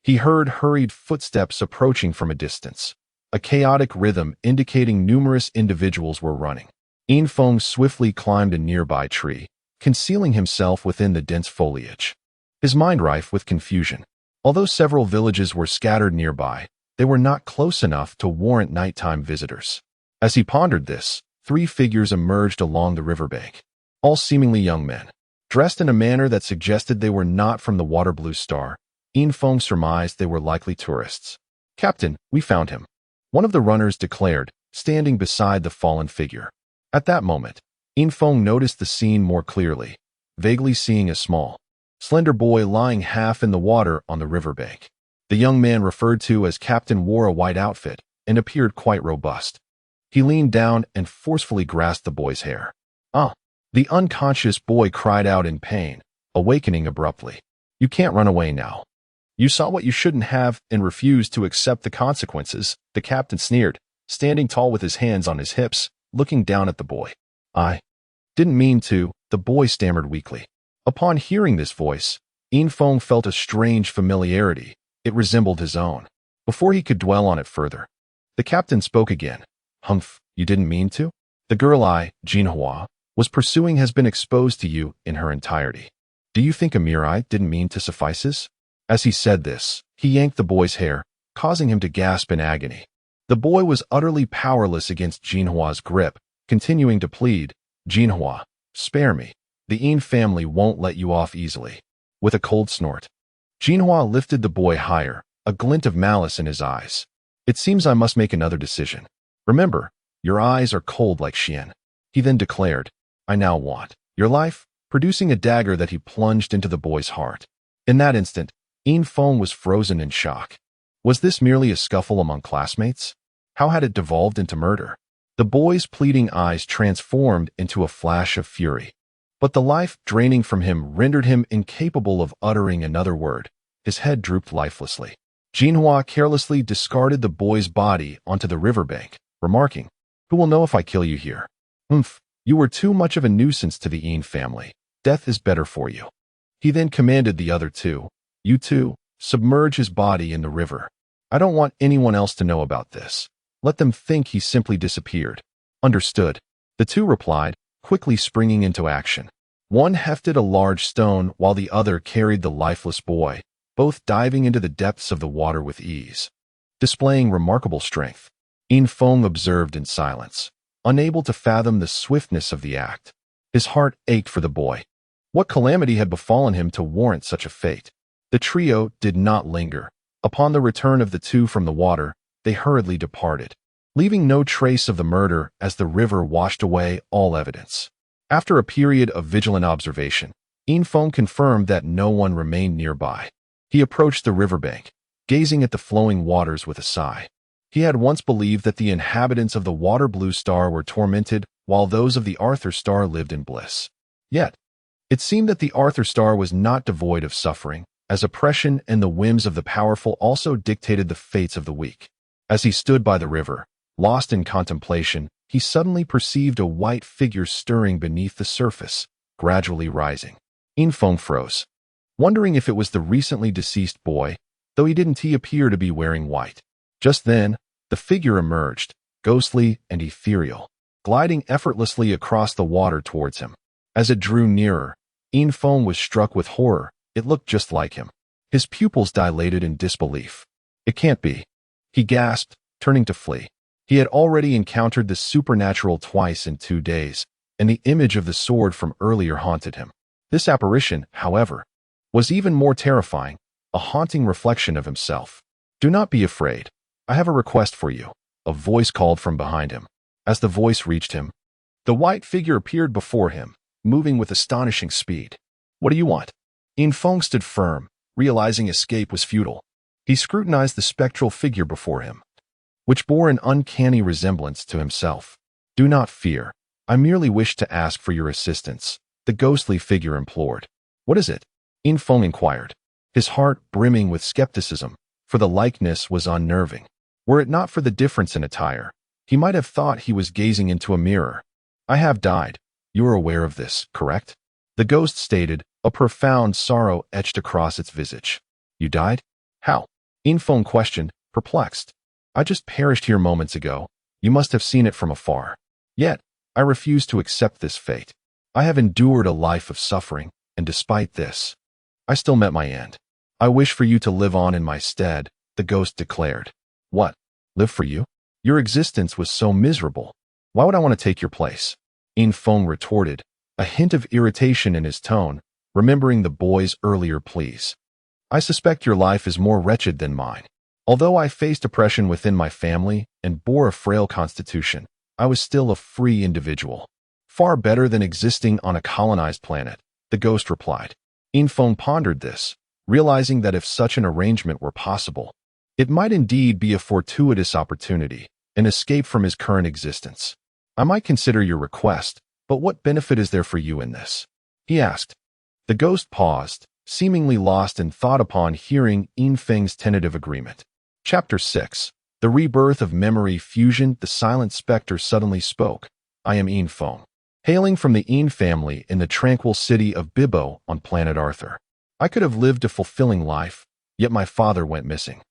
he heard hurried footsteps approaching from a distance, a chaotic rhythm indicating numerous individuals were running. Infang swiftly climbed a nearby tree, concealing himself within the dense foliage, his mind rife with confusion. Although several villages were scattered nearby, they were not close enough to warrant nighttime visitors. As he pondered this, 3 figures emerged along the riverbank, all seemingly young men, dressed in a manner that suggested they were not from the Water Blue Star. Infang surmised they were likely tourists. "Captain, we found him," one of the runners declared, standing beside the fallen figure. At that moment, Infang noticed the scene more clearly, vaguely seeing a small, slender boy lying half in the water on the riverbank. The young man referred to as Captain wore a white outfit and appeared quite robust. He leaned down and forcefully grasped the boy's hair. "Ah!" The unconscious boy cried out in pain, awakening abruptly. "You can't run away now. You saw what you shouldn't have and refused to accept the consequences," the captain sneered, standing tall with his hands on his hips, looking down at the boy. "I didn't mean to," the boy stammered weakly. Upon hearing this voice, Infong felt a strange familiarity. It resembled his own. Before he could dwell on it further, the captain spoke again. "Humph, you didn't mean to? The girl Jinhua, was pursuing has been exposed to you in her entirety. Do you think a mere I didn't mean to suffices?" As he said this, he yanked the boy's hair, causing him to gasp in agony. The boy was utterly powerless against Jinhua's grip, continuing to plead, "Jinhua, spare me. The Yin family won't let you off easily." With a cold snort, Jinhua lifted the boy higher, a glint of malice in his eyes. "It seems I must make another decision. Remember, your eyes are cold like Xian." He then declared, "I now want your life," producing a dagger that he plunged into the boy's heart. In that instant, Infong was frozen in shock. Was this merely a scuffle among classmates? How had it devolved into murder? The boy's pleading eyes transformed into a flash of fury. But the life draining from him rendered him incapable of uttering another word. His head drooped lifelessly. Jinhua carelessly discarded the boy's body onto the riverbank, remarking, "Who will know if I kill you here? Humph, you were too much of a nuisance to the Yin family. Death is better for you." He then commanded the other two, "You two, submerge his body in the river. I don't want anyone else to know about this. Let them think he simply disappeared." "Understood," the two replied, quickly springing into action. One hefted a large stone while the other carried the lifeless boy, both diving into the depths of the water with ease. Displaying remarkable strength, Infong observed in silence, unable to fathom the swiftness of the act. His heart ached for the boy. What calamity had befallen him to warrant such a fate? The trio did not linger. Upon the return of the two from the water, they hurriedly departed, leaving no trace of the murder as the river washed away all evidence. After a period of vigilant observation, Infong confirmed that no one remained nearby. He approached the riverbank, gazing at the flowing waters with a sigh. He had once believed that the inhabitants of the water blue star were tormented, while those of the Arthur star lived in bliss. Yet, it seemed that the Arthur star was not devoid of suffering, as oppression and the whims of the powerful also dictated the fates of the weak. As he stood by the river, lost in contemplation, he suddenly perceived a white figure stirring beneath the surface, gradually rising. Infong froze, wondering if it was the recently deceased boy, though he didn't appear to be wearing white. Just then, the figure emerged, ghostly and ethereal, gliding effortlessly across the water towards him. As it drew nearer, Infong was struck with horror. It looked just like him. His pupils dilated in disbelief. "It can't be," he gasped, turning to flee. He had already encountered the supernatural twice in 2 days, and the image of the sword from earlier haunted him. This apparition, however, was even more terrifying, a haunting reflection of himself. "Do not be afraid. I have a request for you," a voice called from behind him. As the voice reached him, the white figure appeared before him, moving with astonishing speed. "What do you want?" Infong stood firm, realizing escape was futile. He scrutinized the spectral figure before him, which bore an uncanny resemblance to himself. "Do not fear. I merely wish to ask for your assistance," the ghostly figure implored. "What is it?" Infong inquired, his heart brimming with skepticism, for the likeness was unnerving. Were it not for the difference in attire, he might have thought he was gazing into a mirror. "I have died. You are aware of this, correct?" the ghost stated, a profound sorrow etched across its visage. "You died? How?" Infong questioned, perplexed. "I just perished here moments ago. You must have seen it from afar. Yet, I refuse to accept this fate. I have endured a life of suffering, and despite this, I still met my end. I wish for you to live on in my stead," the ghost declared. "What? Live for you? Your existence was so miserable. Why would I want to take your place?" Infong retorted, a hint of irritation in his tone, remembering the boy's earlier pleas. "I suspect your life is more wretched than mine. Although I faced oppression within my family and bore a frail constitution, I was still a free individual. Far better than existing on a colonized planet," the ghost replied. Infong pondered this, realizing that if such an arrangement were possible, it might indeed be a fortuitous opportunity, an escape from his current existence. I might consider your request, but what benefit is there for you in this? He asked. The ghost paused, seemingly lost in thought upon hearing Infeng's tentative agreement. Chapter 6. The Rebirth of Memory Fusion. The silent specter suddenly spoke. I am Infong, hailing from the Yin family in the tranquil city of Bibbo on planet Arthur. I could have lived a fulfilling life, yet my father went missing.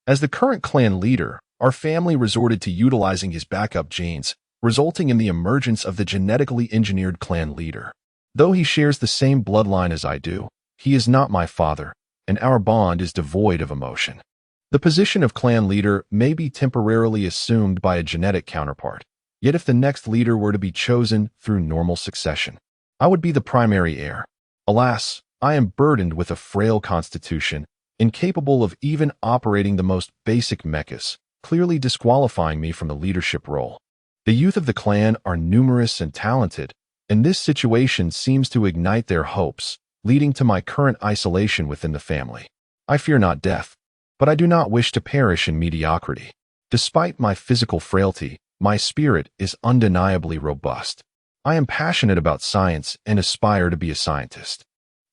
As the current clan leader, our family resorted to utilizing his backup genes, resulting in the emergence of the genetically engineered clan leader. Though he shares the same bloodline as I do, he is not my father, and our bond is devoid of emotion. The position of clan leader may be temporarily assumed by a genetic counterpart, yet if the next leader were to be chosen through normal succession, I would be the primary heir. Alas, I am burdened with a frail constitution, incapable of even operating the most basic mechas, clearly disqualifying me from the leadership role. The youth of the clan are numerous and talented, and this situation seems to ignite their hopes, leading to my current isolation within the family. I fear not death, but I do not wish to perish in mediocrity. Despite my physical frailty, my spirit is undeniably robust. I am passionate about science and aspire to be a scientist.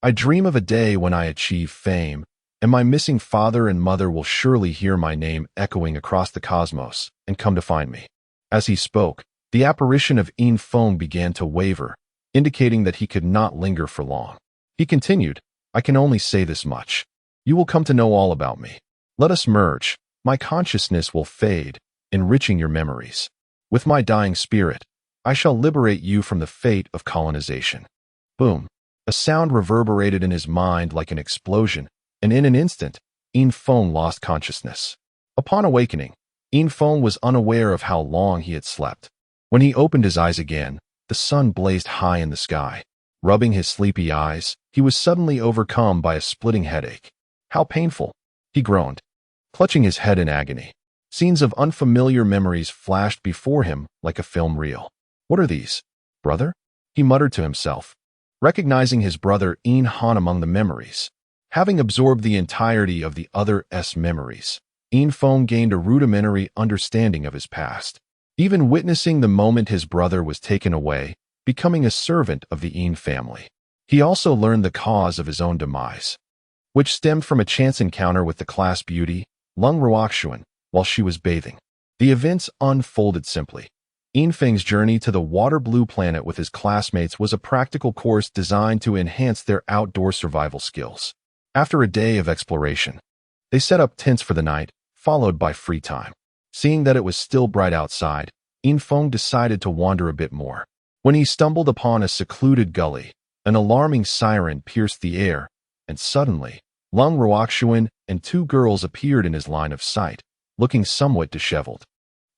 I dream of a day when I achieve fame, and my missing father and mother will surely hear my name echoing across the cosmos and come to find me. As he spoke, the apparition of Infong began to waver, indicating that he could not linger for long. He continued, I can only say this much. You will come to know all about me. Let us merge. My consciousness will fade, enriching your memories. With my dying spirit, I shall liberate you from the fate of colonization. Boom. A sound reverberated in his mind like an explosion, and in an instant, Infong lost consciousness. Upon awakening, Infong was unaware of how long he had slept. When he opened his eyes again, the sun blazed high in the sky. Rubbing his sleepy eyes, he was suddenly overcome by a splitting headache. How painful! He groaned, clutching his head in agony. Scenes of unfamiliar memories flashed before him like a film reel. What are these, brother? He muttered to himself, recognizing his brother In Han among the memories. Having absorbed the entirety of the other's memories, Infong gained a rudimentary understanding of his past. Even witnessing the moment his brother was taken away, becoming a servant of the Yin family, he also learned the cause of his own demise, which stemmed from a chance encounter with the class beauty, Lung Ruoxuan, while she was bathing. The events unfolded simply. Infeng's journey to the water-blue planet with his classmates was a practical course designed to enhance their outdoor survival skills. After a day of exploration, they set up tents for the night, followed by free time. Seeing that it was still bright outside, Infong decided to wander a bit more. When he stumbled upon a secluded gully, an alarming siren pierced the air, and suddenly, Lung Ruoxuan and two girls appeared in his line of sight, looking somewhat disheveled,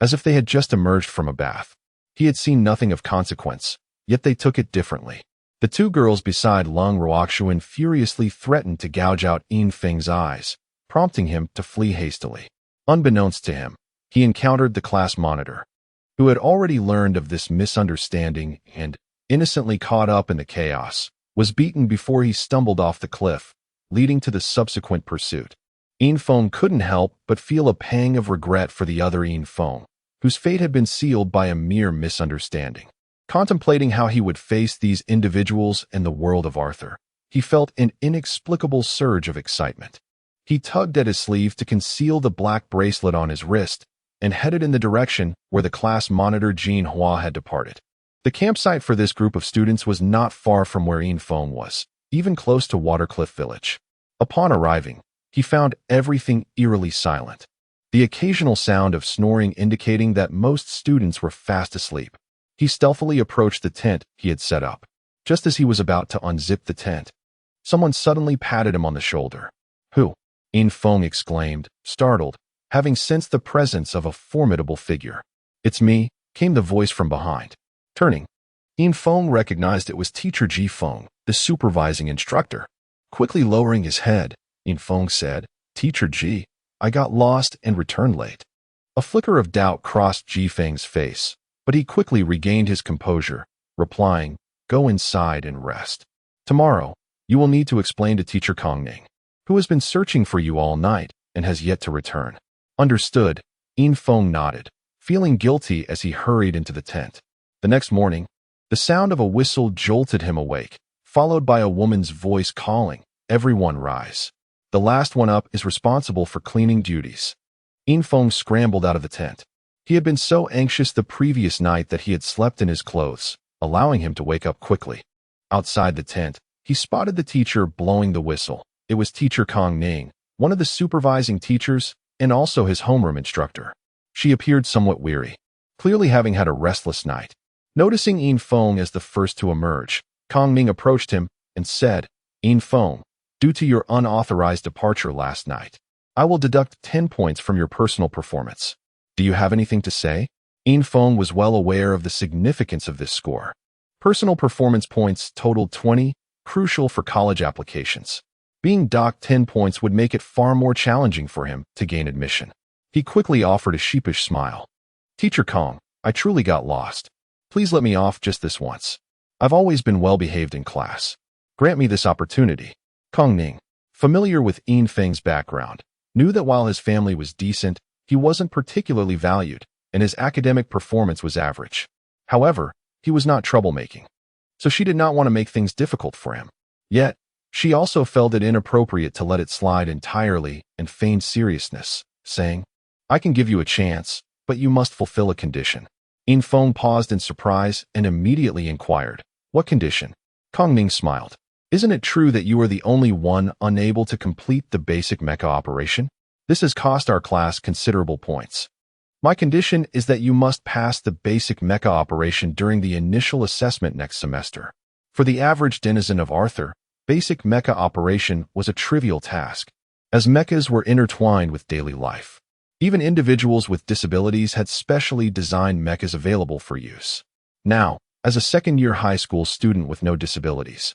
as if they had just emerged from a bath. He had seen nothing of consequence, yet they took it differently. The two girls beside Lung Ruoxuan furiously threatened to gouge out Infeng's eyes, prompting him to flee hastily. Unbeknownst to him, he encountered the class monitor, who had already learned of this misunderstanding and, innocently caught up in the chaos, was beaten before he stumbled off the cliff, leading to the subsequent pursuit. Infong couldn't help but feel a pang of regret for the other Infong, whose fate had been sealed by a mere misunderstanding. Contemplating how he would face these individuals in the world of Arthur, he felt an inexplicable surge of excitement. He tugged at his sleeve to conceal the black bracelet on his wrist and headed in the direction where the class monitor Jean Hua had departed. The campsite for this group of students was not far from where Infong was, even close to Watercliff Village. Upon arriving, he found everything eerily silent, the occasional sound of snoring indicating that most students were fast asleep. He stealthily approached the tent he had set up. Just as he was about to unzip the tent, someone suddenly patted him on the shoulder. Who? Infong exclaimed, startled, having sensed the presence of a formidable figure. It's me, came the voice from behind. Turning, Infong recognized it was Teacher Jifeng, the supervising instructor. Quickly lowering his head, Infong said, Teacher Ji, I got lost and returned late. A flicker of doubt crossed Jifeng's face, but he quickly regained his composure, replying, Go inside and rest. Tomorrow, You will need to explain to Teacher Kongning, who has been searching for you all night and has yet to return. Understood, Infong nodded, feeling guilty as he hurried into the tent. The next morning, the sound of a whistle jolted him awake, followed by a woman's voice calling, "Everyone rise. The last one up is responsible for cleaning duties." Infong scrambled out of the tent. He had been so anxious the previous night that he had slept in his clothes, allowing him to wake up quickly. Outside the tent, he spotted the teacher blowing the whistle. It was Teacher Kongning, one of the supervising teachers and also his homeroom instructor. She appeared somewhat weary, clearly having had a restless night. Noticing Infong as the first to emerge, Kongning approached him and said, "Infong, due to your unauthorized departure last night, I will deduct 10 points from your personal performance. Do you have anything to say?" Infong was well aware of the significance of this score. Personal performance points totaled 20, crucial for college applications. Being docked 10 points would make it far more challenging for him to gain admission. He quickly offered a sheepish smile. "Teacher Kong, I truly got lost. Please let me off just this once. I've always been well-behaved in class. Grant me this opportunity." Kongning, familiar with Infeng's background, knew that while his family was decent, he wasn't particularly valued, and his academic performance was average. However, he was not troublemaking, so she did not want to make things difficult for him. Yet, she also felt it inappropriate to let it slide entirely and feigned seriousness, saying, "I can give you a chance, but you must fulfill a condition." Infong paused in surprise and immediately inquired, "What condition?" Kongning smiled. "Isn't it true that you are the only one unable to complete the basic mecha operation? This has cost our class considerable points. My condition is that you must pass the basic mecha operation during the initial assessment next semester." For the average denizen of Arthur, basic mecha operation was a trivial task, as mechas were intertwined with daily life. Even individuals with disabilities had specially designed mechas available for use. Now, as a second-year high school student with no disabilities,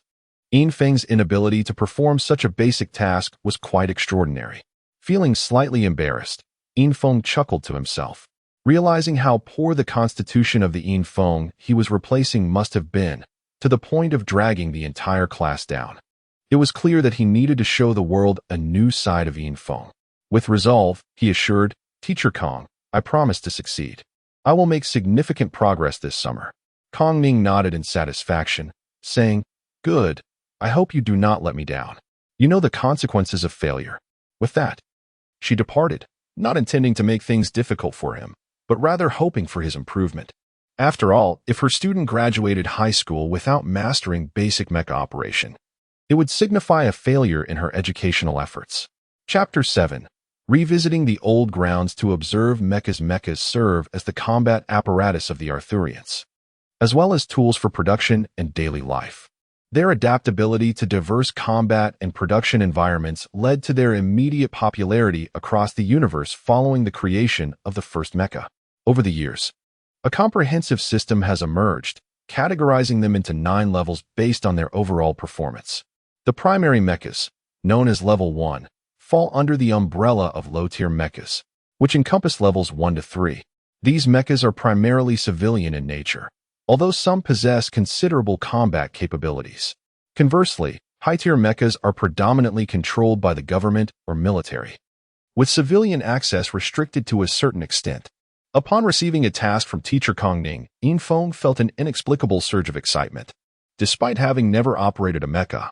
Infeng's inability to perform such a basic task was quite extraordinary. Feeling slightly embarrassed, Infong chuckled to himself, realizing how poor the constitution of the Infong he was replacing must have been, to the point of dragging the entire class down. It was clear that he needed to show the world a new side of Infong. With resolve, he assured, "Teacher Kong, I promise to succeed. I will make significant progress this summer." Kongning nodded in satisfaction, saying, "Good. I hope you do not let me down. You know the consequences of failure." With that, she departed, not intending to make things difficult for him, but rather hoping for his improvement. After all, if her student graduated high school without mastering basic mecha operation, it would signify a failure in her educational efforts. Chapter 7. Revisiting the old grounds to observe mechas. Mechas serve as the combat apparatus of the Arthurians, as well as tools for production and daily life. Their adaptability to diverse combat and production environments led to their immediate popularity across the universe following the creation of the first mecha. Over the years, a comprehensive system has emerged, categorizing them into 9 levels based on their overall performance. The primary mechas, known as Level 1, fall under the umbrella of low-tier mechas, which encompass levels 1 to 3. These mechas are primarily civilian in nature, although some possess considerable combat capabilities. Conversely, high-tier mechas are predominantly controlled by the government or military, with civilian access restricted to a certain extent. Upon receiving a task from Teacher Kongning, Infong felt an inexplicable surge of excitement. Despite having never operated a mecha,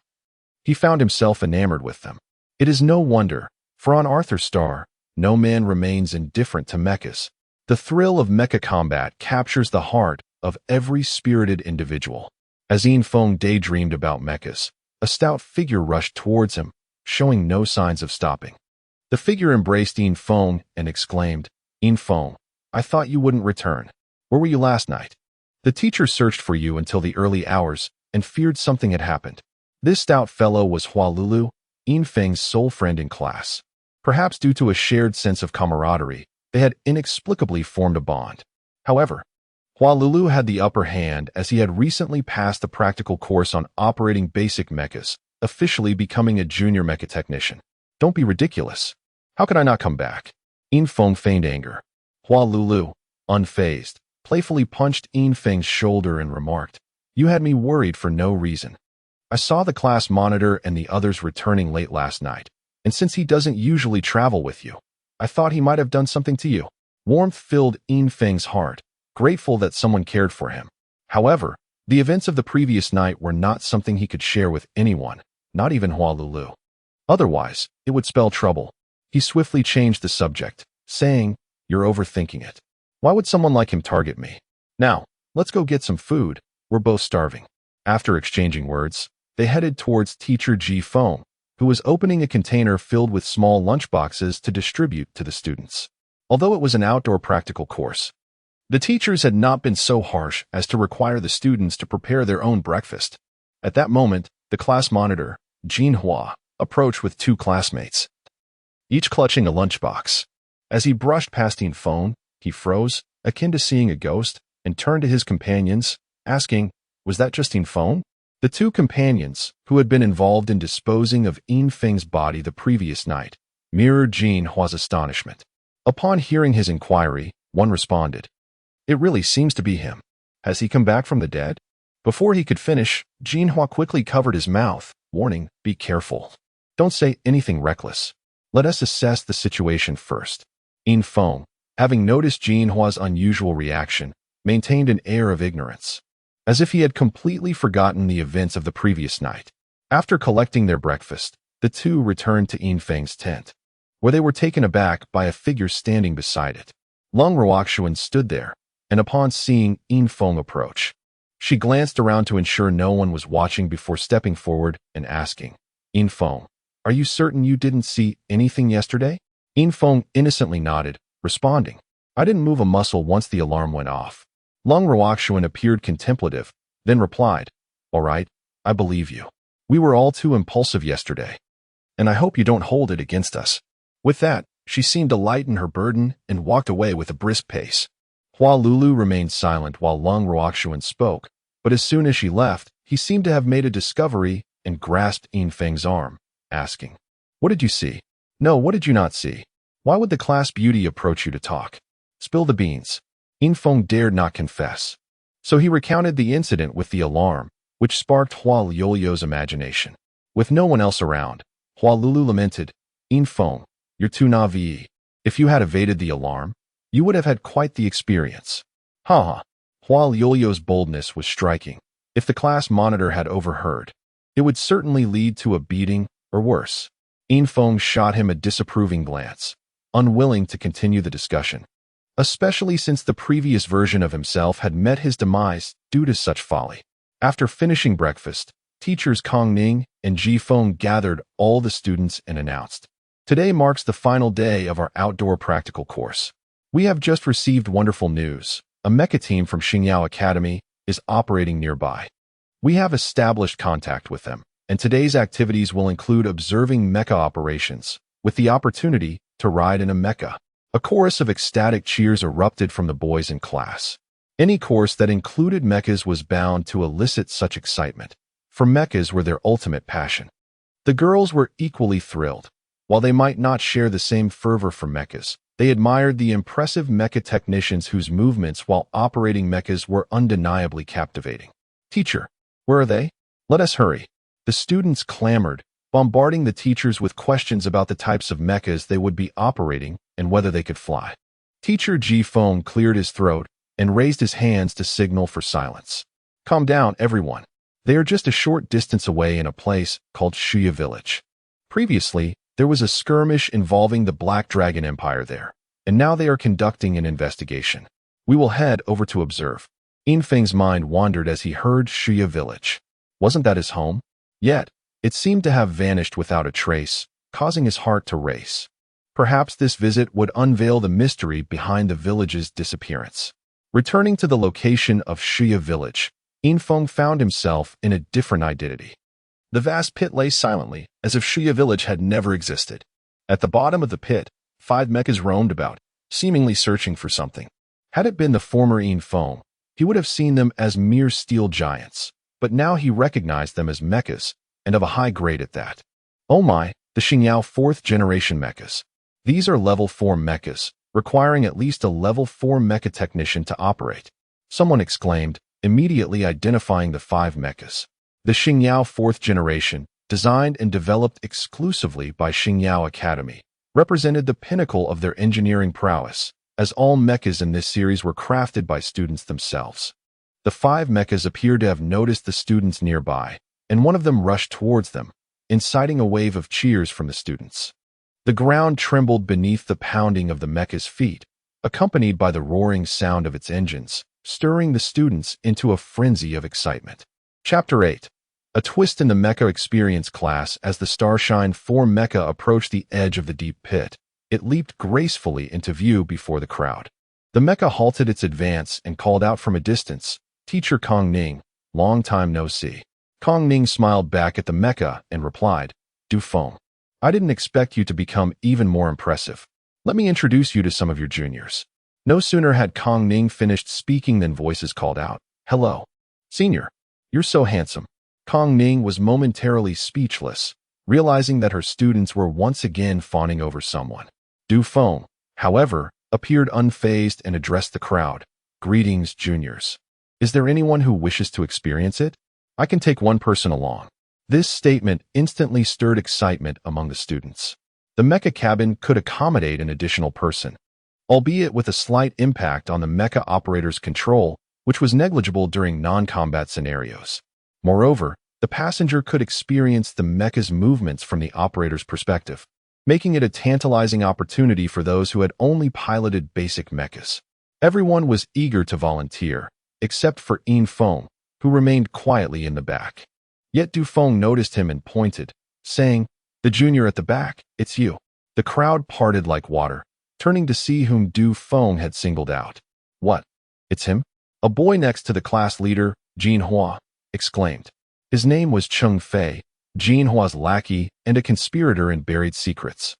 he found himself enamored with them. It is no wonder, for on Arthur's star, no man remains indifferent to mechas. The thrill of mecha combat captures the heart of every spirited individual. As Infong daydreamed about mechas, a stout figure rushed towards him, showing no signs of stopping. The figure embraced Infong and exclaimed, "Infong, I thought you wouldn't return. Where were you last night? The teacher searched for you until the early hours and feared something had happened." This stout fellow was Hualulu, Infeng's sole friend in class. Perhaps due to a shared sense of camaraderie, they had inexplicably formed a bond. However, Hualulu had the upper hand as he had recently passed the practical course on operating basic mechas, officially becoming a junior mecha technician. "Don't be ridiculous. How could I not come back?" Infong feigned anger. Hualulu, unfazed, playfully punched Infeng's shoulder and remarked, "You had me worried for no reason." I saw the class monitor and the others returning late last night, and since he doesn't usually travel with you, I thought he might have done something to you. Warmth filled Infeng's heart, grateful that someone cared for him. However, the events of the previous night were not something he could share with anyone, not even Hua Lulu. Otherwise, it would spell trouble. He swiftly changed the subject, saying, "You're overthinking it. Why would someone like him target me? Now, let's go get some food. We're both starving." After exchanging words, they headed towards Teacher Ji Feng, who was opening a container filled with small lunchboxes to distribute to the students. Although it was an outdoor practical course, the teachers had not been so harsh as to require the students to prepare their own breakfast. At that moment, the class monitor, Jin Hua, approached with two classmates, each clutching a lunchbox. As he brushed past Infeng, he froze, akin to seeing a ghost, and turned to his companions, asking, "Was that just Infeng?" The two companions, who had been involved in disposing of Infeng's body the previous night, mirrored Jin Hua's astonishment. Upon hearing his inquiry, one responded, "It really seems to be him. Has he come back from the dead?" Before he could finish, Jin Hua quickly covered his mouth, warning, "Be careful. Don't say anything reckless. Let us assess the situation first." Infeng, having noticed Jin Hua's unusual reaction, maintained an air of ignorance, as if he had completely forgotten the events of the previous night. After collecting their breakfast, the two returned to Infeng's tent, where they were taken aback by a figure standing beside it. Lung Ruoxuan stood there, and upon seeing Infeng approach, she glanced around to ensure no one was watching before stepping forward and asking, "Infeng, are you certain you didn't see anything yesterday?" Infeng innocently nodded, responding, "I didn't move a muscle once the alarm went off." Lung Ruoxuan appeared contemplative, then replied, "All right, I believe you. We were all too impulsive yesterday, and I hope you don't hold it against us." With that, she seemed to lighten her burden and walked away with a brisk pace. Hua Lulu remained silent while Lung Ruoxuan spoke, but as soon as she left, he seemed to have made a discovery and grasped Infeng's arm, asking, "What did you see? No, what did you not see? Why would the class beauty approach you to talk? Spill the beans." Infeng dared not confess, so he recounted the incident with the alarm, which sparked Hua Lulu's imagination. With no one else around, Hua Lulu lamented, "Infeng, you're too naive. If you had evaded the alarm, you would have had quite the experience." Ha! Hua Lulu's boldness was striking. If the class monitor had overheard, it would certainly lead to a beating or worse. Infeng shot him a disapproving glance, unwilling to continue the discussion, especially since the previous version of himself had met his demise due to such folly. After finishing breakfast, teachers Kong Ning and Ji Feng gathered all the students and announced, "Today marks the final day of our outdoor practical course. We have just received wonderful news. A Mecha team from Xingyao Academy is operating nearby. We have established contact with them, and today's activities will include observing Mecha operations, with the opportunity to ride in a Mecha." A chorus of ecstatic cheers erupted from the boys in class. Any course that included mechas was bound to elicit such excitement, for mechas were their ultimate passion. The girls were equally thrilled. While they might not share the same fervor for mechas, they admired the impressive mecha technicians whose movements while operating mechas were undeniably captivating. "Teacher, where are they? Let us hurry." The students clamored, bombarding the teachers with questions about the types of mechas they would be operating and whether they could fly. Teacher Ji Feng cleared his throat and raised his hands to signal for silence. "Calm down, everyone. They are just a short distance away in a place called Shuya Village. Previously, there was a skirmish involving the Black Dragon Empire there, and now they are conducting an investigation. We will head over to observe." Infeng's mind wandered as he heard Shuya Village. Wasn't that his home? Yet, it seemed to have vanished without a trace, causing his heart to race. Perhaps this visit would unveil the mystery behind the village's disappearance. Returning to the location of Shuya Village, Infeng found himself in a different identity. The vast pit lay silently, as if Shuya Village had never existed. At the bottom of the pit, 5 mechas roamed about, seemingly searching for something. Had it been the former Infeng, he would have seen them as mere steel giants, but now he recognized them as mechas, and of a high grade at that. Oh my, the Xingyao 4th generation mechas. These are level 4 mechas, requiring at least a level 4 mecha technician to operate. Someone exclaimed, immediately identifying the 5 mechas. The Xingyao 4th generation, designed and developed exclusively by Xingyao Academy, represented the pinnacle of their engineering prowess, as all mechas in this series were crafted by students themselves. The 5 mechas appeared to have noticed the students nearby, and one of them rushed towards them, inciting a wave of cheers from the students. The ground trembled beneath the pounding of the mecha's feet, accompanied by the roaring sound of its engines, stirring the students into a frenzy of excitement. Chapter 8. A twist in the Mecha experience class. As the Starshine 4 Mecha approached the edge of the deep pit, it leaped gracefully into view before the crowd. The Mecha halted its advance and called out from a distance, "Teacher Kong Ning, long time no see." Kong Ning smiled back at the Mecha and replied, "Du Feng, I didn't expect you to become even more impressive. Let me introduce you to some of your juniors." No sooner had Kong Ning finished speaking than voices called out, "Hello, Senior, you're so handsome." Kong Ning was momentarily speechless, realizing that her students were once again fawning over someone. Du Feng, however, appeared unfazed and addressed the crowd. "Greetings, juniors. Is there anyone who wishes to experience it? I can take one person along." This statement instantly stirred excitement among the students. The mecha cabin could accommodate an additional person, albeit with a slight impact on the mecha operator's control, which was negligible during non-combat scenarios. Moreover, the passenger could experience the mecha's movements from the operator's perspective, making it a tantalizing opportunity for those who had only piloted basic mechas. Everyone was eager to volunteer, except for Yin Feng, who remained quietly in the back. Yet Du Feng noticed him and pointed, saying, "The junior at the back, it's you." The crowd parted like water, turning to see whom Du Feng had singled out. "What? It's him?" A boy next to the class leader, Jin Hua, exclaimed. His name was Cheng Fei, Jin Hua's lackey and a conspirator in buried secrets.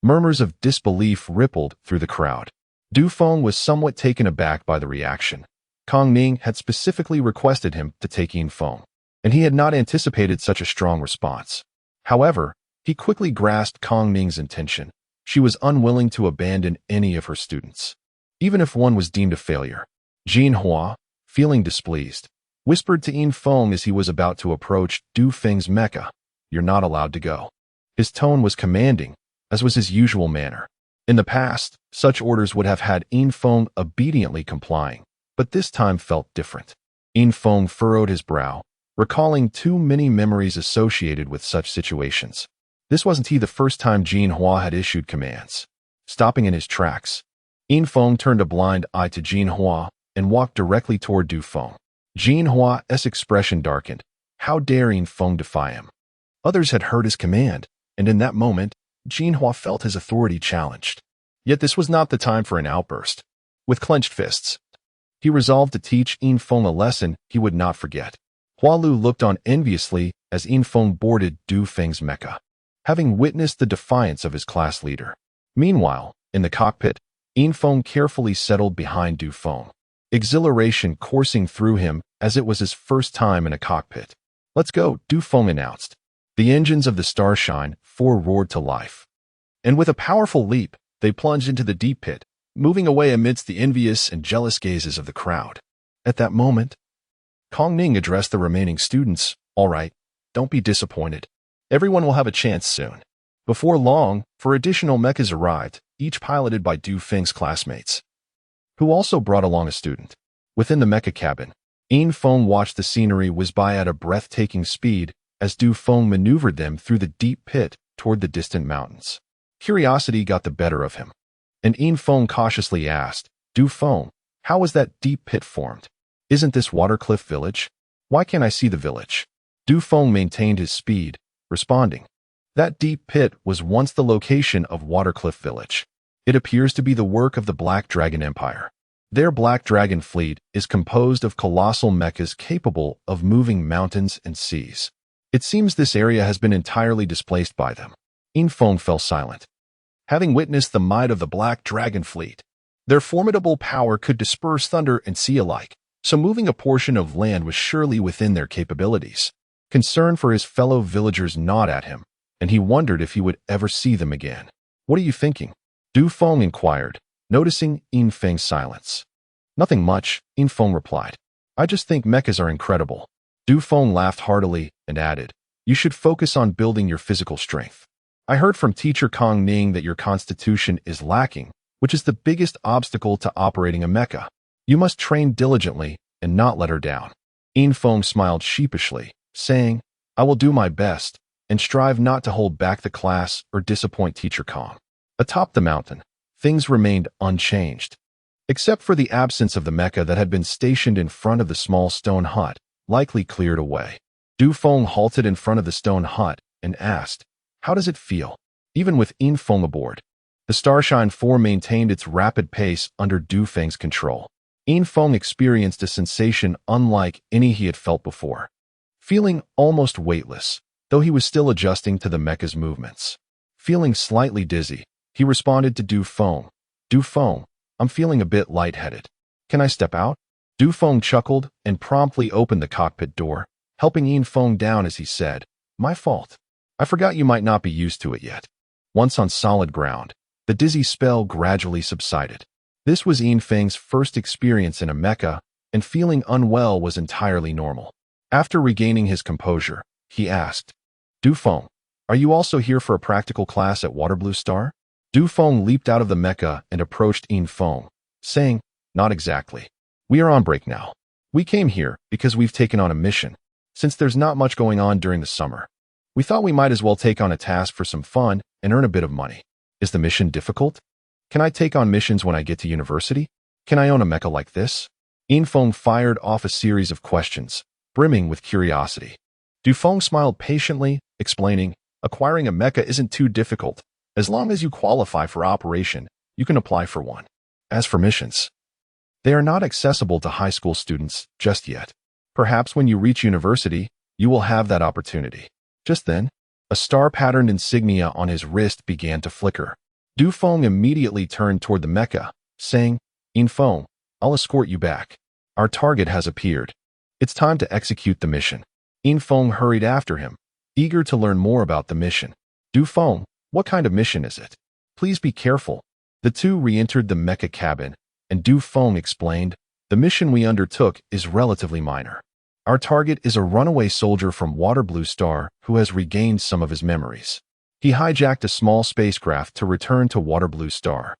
Murmurs of disbelief rippled through the crowd. Du Feng was somewhat taken aback by the reaction. Kong Ning had specifically requested him to take Yin Feng, and he had not anticipated such a strong response. However, he quickly grasped Kong Ning's intention. She was unwilling to abandon any of her students, even if one was deemed a failure. Jin Hua, feeling displeased, whispered to Yin Feng as he was about to approach Du Feng's mecha, "You're not allowed to go." His tone was commanding, as was his usual manner. In the past, such orders would have had Yin Feng obediently complying, but this time felt different. Yin Feng furrowed his brow, recalling too many memories associated with such situations. This wasn't the first time Jin Hua had issued commands. Stopping in his tracks, Yin Feng turned a blind eye to Jin Hua and walked directly toward Du Feng. Jin Hua's expression darkened. How dare Yin Feng defy him? Others had heard his command, and in that moment, Jin Hua felt his authority challenged. Yet this was not the time for an outburst. With clenched fists, he resolved to teach Yin Feng a lesson he would not forget. Hua Lu looked on enviously as Yin Feng boarded Du Feng's mecha, having witnessed the defiance of his class leader. Meanwhile, in the cockpit, Yin Feng carefully settled behind Du Feng, exhilaration coursing through him as it was his first time in a cockpit. "Let's go," Du Feng announced. The engines of the Starshine 4 roared to life, and with a powerful leap, they plunged into the deep pit, moving away amidst the envious and jealous gazes of the crowd. At that moment, Kong Ning addressed the remaining students. "All right, don't be disappointed. Everyone will have a chance soon." Before long, 4 additional mechas arrived, each piloted by Du Feng's classmates, who also brought along a student. Within the mecha cabin, Yin Feng watched the scenery whiz by at a breathtaking speed as Du Feng maneuvered them through the deep pit toward the distant mountains. Curiosity got the better of him, and Yin Feng cautiously asked, "Du Feng, how was that deep pit formed? Isn't this Watercliff Village? Why can't I see the village?" Du Feng maintained his speed, responding, "That deep pit was once the location of Watercliff Village. It appears to be the work of the Black Dragon Empire. Their Black Dragon fleet is composed of colossal mechas capable of moving mountains and seas. It seems this area has been entirely displaced by them." Yin Feng fell silent. Having witnessed the might of the Black Dragon fleet, their formidable power could disperse thunder and sea alike, so moving a portion of land was surely within their capabilities. Concern for his fellow villagers gnawed at him, and he wondered if he would ever see them again. "What are you thinking?" Du Feng inquired, noticing Yin Feng's silence. "Nothing much," Yin Feng replied. "I just think mechas are incredible. Du Feng laughed heartily and added, "You should focus on building your physical strength. I heard from teacher Kong Ning that your constitution is lacking, which is the biggest obstacle to operating a mecha. You must train diligently and not let her down." Infeng smiled sheepishly, saying, "I will do my best and strive not to hold back the class or disappoint teacher Kong." Atop the mountain, things remained unchanged, except for the absence of the mecha that had been stationed in front of the small stone hut, likely cleared away. Du Feng halted in front of the stone hut and asked, "How does it feel?" Even with Infeng aboard, the Starshine 4 maintained its rapid pace under Du Feng's control. Infeng experienced a sensation unlike any he had felt before, feeling almost weightless, though he was still adjusting to the mecha's movements. Feeling slightly dizzy, he responded to Du Feng, "Du Feng, I'm feeling a bit lightheaded. Can I step out?" Du Feng chuckled and promptly opened the cockpit door, helping Infeng down as he said, "My fault. I forgot you might not be used to it yet." Once on solid ground, the dizzy spell gradually subsided. This was Infeng's first experience in a mecha, and feeling unwell was entirely normal. After regaining his composure, he asked, "Du Feng, are you also here for a practical class at Waterblue Star?" Du Feng leaped out of the mecha and approached Infeng, saying, "Not exactly. We are on break now. We came here because we've taken on a mission. Since there's not much going on during the summer, we thought we might as well take on a task for some fun and earn a bit of money. Is the mission difficult? Can I take on missions when I get to university? Can I own a mecha like this?" Infeng fired off a series of questions, brimming with curiosity. Du Feng smiled patiently, explaining, "Acquiring a mecha isn't too difficult. As long as you qualify for operation, you can apply for one. As for missions, they are not accessible to high school students just yet. Perhaps when you reach university, you will have that opportunity." Just then, a star-patterned insignia on his wrist began to flicker. Du Feng immediately turned toward the mecha, saying, "Infeng, I'll escort you back. Our target has appeared. It's time to execute the mission." Infeng hurried after him, eager to learn more about the mission. "Du Feng, what kind of mission is it? Please be careful." The two re-entered the mecha cabin, and Du Feng explained, "The mission we undertook is relatively minor. Our target is a runaway soldier from Waterblue Star who has regained some of his memories. He hijacked a small spacecraft to return to Waterblue Star,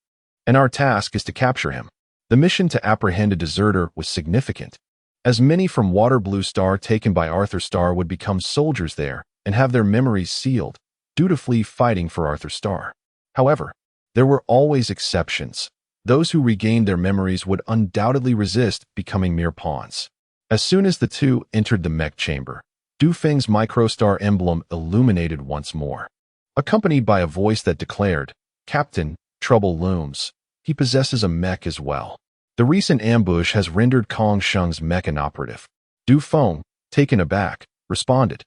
and our task is to capture him." The mission to apprehend a deserter was significant, as many from Waterblue Star taken by Arthur Star would become soldiers there and have their memories sealed, dutifully fighting for Arthur Star. However, there were always exceptions. Those who regained their memories would undoubtedly resist becoming mere pawns. As soon as the two entered the mech chamber, Du Feng's microstar emblem illuminated once more, accompanied by a voice that declared, "Captain, trouble looms. He possesses a mech as well." The recent ambush has rendered Kong Sheng's mech inoperative. Du Feng, taken aback, responded,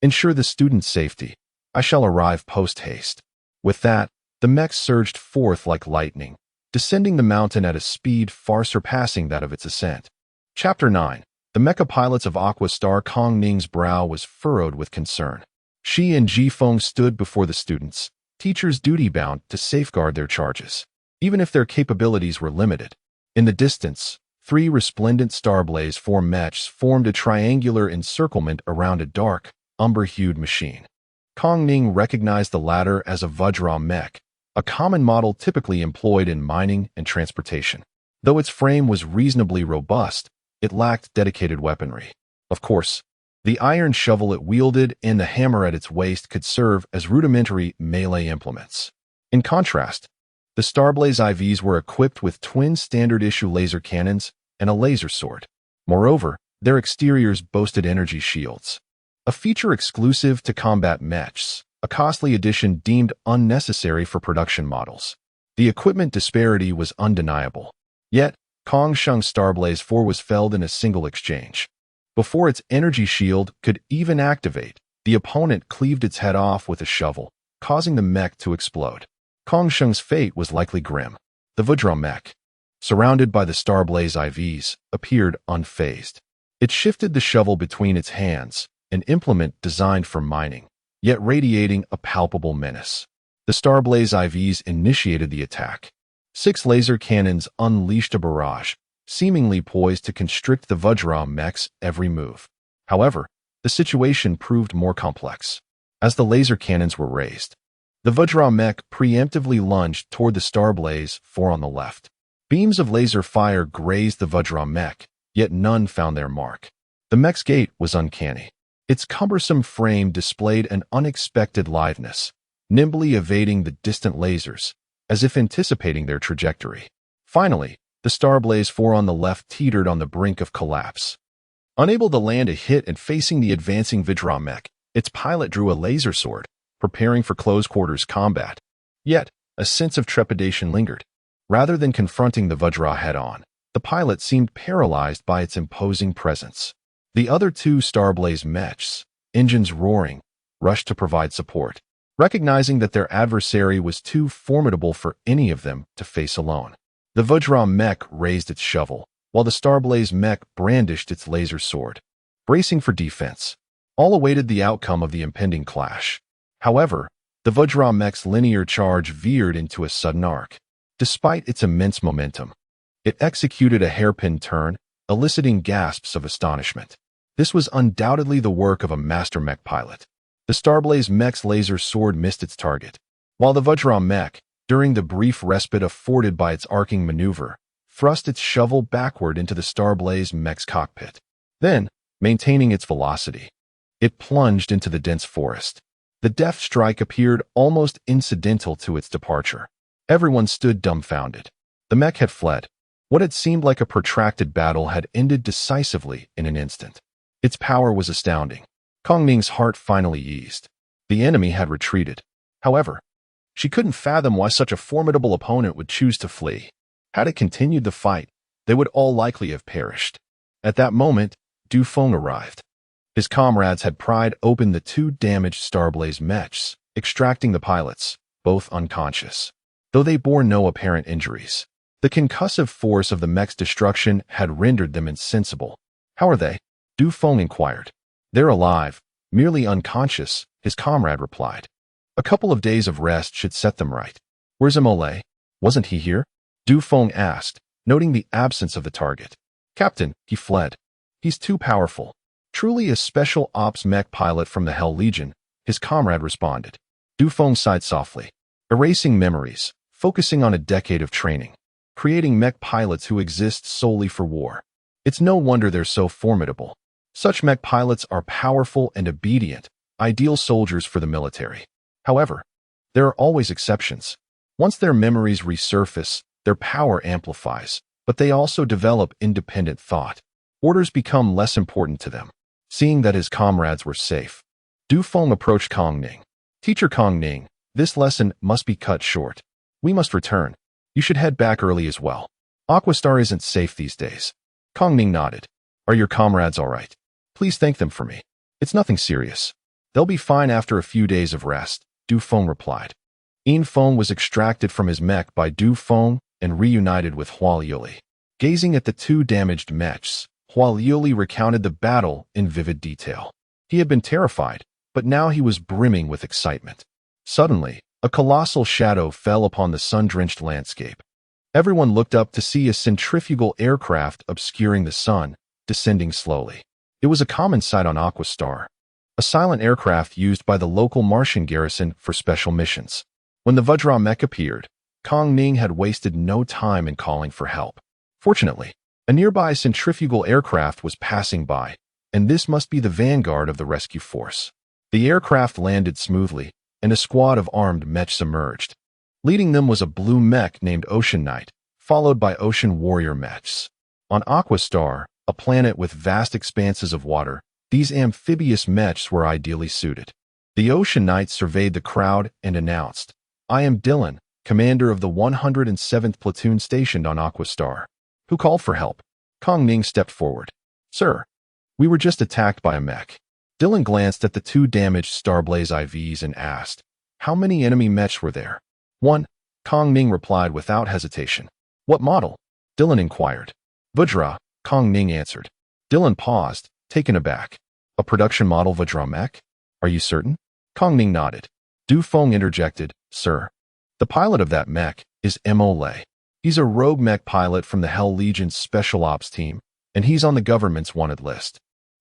"Ensure the student's safety. I shall arrive post-haste." With that, the mech surged forth like lightning, descending the mountain at a speed far surpassing that of its ascent. Chapter 9. The mecha pilots of Aqua Star. Kong Ning's brow was furrowed with concern. She and Ji Feng stood before the students, teachers duty-bound to safeguard their charges, even if their capabilities were limited. In the distance, 3 resplendent starblaze 4 mechs formed a triangular encirclement around a dark, umber-hued machine. Kong Ning recognized the latter as a Vajra mech, a common model typically employed in mining and transportation. Though its frame was reasonably robust, it lacked dedicated weaponry. Of course, the iron shovel it wielded and the hammer at its waist could serve as rudimentary melee implements. In contrast, the Starblaze IVs were equipped with twin standard-issue laser cannons and a laser sword. Moreover, their exteriors boasted energy shields, a feature exclusive to combat mechs, a costly addition deemed unnecessary for production models. The equipment disparity was undeniable. Yet, Kong Sheng's Starblaze 4 was felled in a single exchange. Before its energy shield could even activate, the opponent cleaved its head off with a shovel, causing the mech to explode. Kong Sheng's fate was likely grim. The Vajra mech, surrounded by the Starblaze IVs, appeared unfazed. It shifted the shovel between its hands, an implement designed for mining, yet radiating a palpable menace. The Starblaze IVs initiated the attack. 6 laser cannons unleashed a barrage, seemingly poised to constrict the Vajra mech's every move. However, the situation proved more complex. As the laser cannons were raised, the Vajra mech preemptively lunged toward the Starblaze 4 on the left. Beams of laser fire grazed the Vajra mech, yet none found their mark. The mech's gait was uncanny. Its cumbersome frame displayed an unexpected litheness, nimbly evading the distant lasers, as if anticipating their trajectory. Finally, the Starblaze 4 on the left teetered on the brink of collapse. Unable to land a hit and facing the advancing Vajra mech, its pilot drew a laser sword, preparing for close-quarters combat. Yet, a sense of trepidation lingered. Rather than confronting the Vajra head-on, the pilot seemed paralyzed by its imposing presence. The other two Starblaze mechs, engines roaring, rushed to provide support, recognizing that their adversary was too formidable for any of them to face alone. The Vajra mech raised its shovel, while the Starblaze mech brandished its laser sword. Bracing for defense, all awaited the outcome of the impending clash. However, the Vajra mech's linear charge veered into a sudden arc. Despite its immense momentum, it executed a hairpin turn, eliciting gasps of astonishment. This was undoubtedly the work of a master mech pilot. The Starblaze mech's laser sword missed its target, while the Vajra mech, during the brief respite afforded by its arcing maneuver, thrust its shovel backward into the Starblaze mech's cockpit. Then, maintaining its velocity, it plunged into the dense forest. The deft strike appeared almost incidental to its departure. Everyone stood dumbfounded. The mech had fled. What had seemed like a protracted battle had ended decisively in an instant. Its power was astounding. Kong Ming's heart finally eased. The enemy had retreated. However, she couldn't fathom why such a formidable opponent would choose to flee. Had it continued the fight, they would all likely have perished. At that moment, Du Feng arrived. His comrades had pried open the two damaged Starblaze mechs, extracting the pilots, both unconscious. Though they bore no apparent injuries, the concussive force of the mech's destruction had rendered them insensible. "How are they?" Du Feng inquired. "They're alive, merely unconscious," his comrade replied. "A couple of days of rest should set them right." "Where's Imole? Wasn't he here?" Du Feng asked, noting the absence of the target. "Captain, he fled. He's too powerful. Truly a special ops mech pilot from the Hell Legion," his comrade responded. Du Feng sighed softly, erasing memories, focusing on a decade of training, creating mech pilots who exist solely for war. It's no wonder they're so formidable. Such mech pilots are powerful and obedient, ideal soldiers for the military. However, there are always exceptions. Once their memories resurface, their power amplifies, but they also develop independent thought. Orders become less important to them. Seeing that his comrades were safe, Du Feng approached Kong Ning. "Teacher Kong Ning, this lesson must be cut short. We must return. You should head back early as well. Aquastar isn't safe these days." Kong Ning nodded. "Are your comrades all right? Please thank them for me. It's nothing serious. They'll be fine after a few days of rest," Du Feng replied. In Feng was extracted from his mech by Du Feng and reunited with Hua Liuli. Gazing at the two damaged mechs, Hua Liuli recounted the battle in vivid detail. He had been terrified, but now he was brimming with excitement. Suddenly, a colossal shadow fell upon the sun-drenched landscape. Everyone looked up to see a centrifugal aircraft obscuring the sun, descending slowly. It was a common sight on Aquastar, a silent aircraft used by the local Martian garrison for special missions. When the Vajra mech appeared, Kong Ning had wasted no time in calling for help. Fortunately, a nearby centrifugal aircraft was passing by, and this must be the vanguard of the rescue force. The aircraft landed smoothly, and a squad of armed mechs emerged. Leading them was a blue mech named Ocean Knight, followed by Ocean Warrior mechs. On Aquastar, a planet with vast expanses of water, these amphibious mechs were ideally suited. The Ocean Knight surveyed the crowd and announced, "I am Dylan, commander of the 107th platoon stationed on Aquastar. Who called for help?" Kong Ning stepped forward. "Sir, we were just attacked by a mech." Dylan glanced at the two damaged Starblaze IVs and asked, "How many enemy mechs were there?" "One," Kong Ning replied without hesitation. "What model?" Dylan inquired. "Vajra," Kong Ning answered. Dylan paused, taken aback. "A production model Vajra mech? Are you certain?" Kong Ning nodded. Du Feng interjected, "Sir, the pilot of that mech is Imole. He's a rogue mech pilot from the Hell Legion's Special Ops team, and he's on the government's wanted list."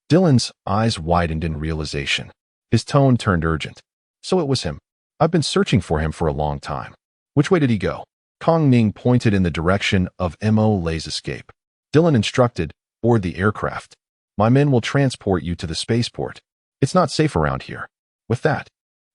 Dylan's eyes widened in realization. His tone turned urgent. So it was him. I've been searching for him for a long time. Which way did he go? Kong Ning pointed in the direction of Mo Lei's escape. Dylan instructed, board the aircraft. My men will transport you to the spaceport. It's not safe around here. With that,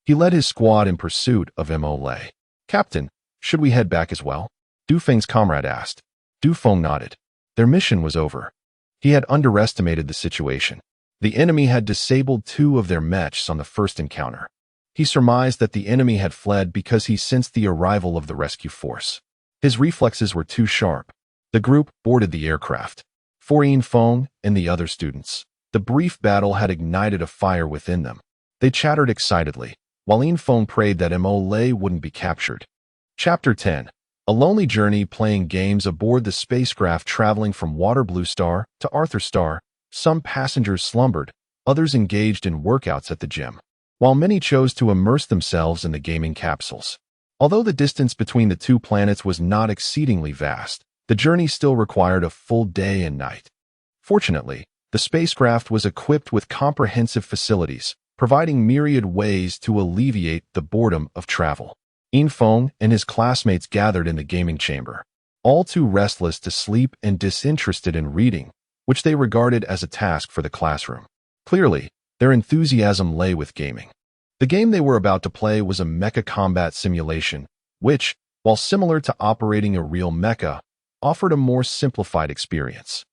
he led his squad in pursuit of Mo Lei. Captain, should we head back as well? Du Feng's comrade asked. Du Feng nodded. Their mission was over. He had underestimated the situation. The enemy had disabled 2 of their mechs on the first encounter. He surmised that the enemy had fled because he sensed the arrival of the rescue force. His reflexes were too sharp. The group boarded the aircraft. For Yin Feng and the other students, the brief battle had ignited a fire within them. They chattered excitedly, while Yin Feng prayed that Mo Lei wouldn't be captured. Chapter 10. A lonely journey playing games aboard the spacecraft traveling from Water Blue Star to Arthur Star. Some passengers slumbered, others engaged in workouts at the gym, while many chose to immerse themselves in the gaming capsules. Although the distance between the 2 planets was not exceedingly vast, the journey still required a full day and night. Fortunately, the spacecraft was equipped with comprehensive facilities, providing myriad ways to alleviate the boredom of travel. Yin Feng and his classmates gathered in the gaming chamber, all too restless to sleep and disinterested in reading, which they regarded as a task for the classroom. Clearly, their enthusiasm lay with gaming. The game they were about to play was a mecha combat simulation, which, while similar to operating a real mecha, offered a more simplified experience.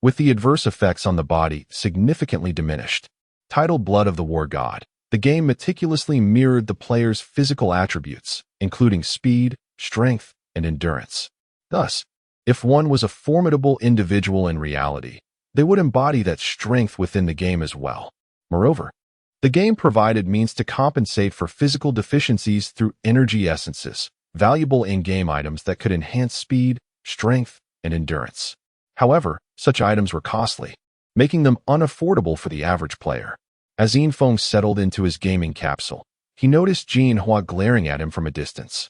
With the adverse effects on the body significantly diminished. Titled Blood of the War God, the game meticulously mirrored the player's physical attributes, including speed, strength, and endurance. Thus, if one was a formidable individual in reality, they would embody that strength within the game as well. Moreover, the game provided means to compensate for physical deficiencies through energy essences, valuable in-game items that could enhance speed, strength, and endurance. However, such items were costly, making them unaffordable for the average player. As Yin Feng settled into his gaming capsule, he noticed Jin Hua glaring at him from a distance.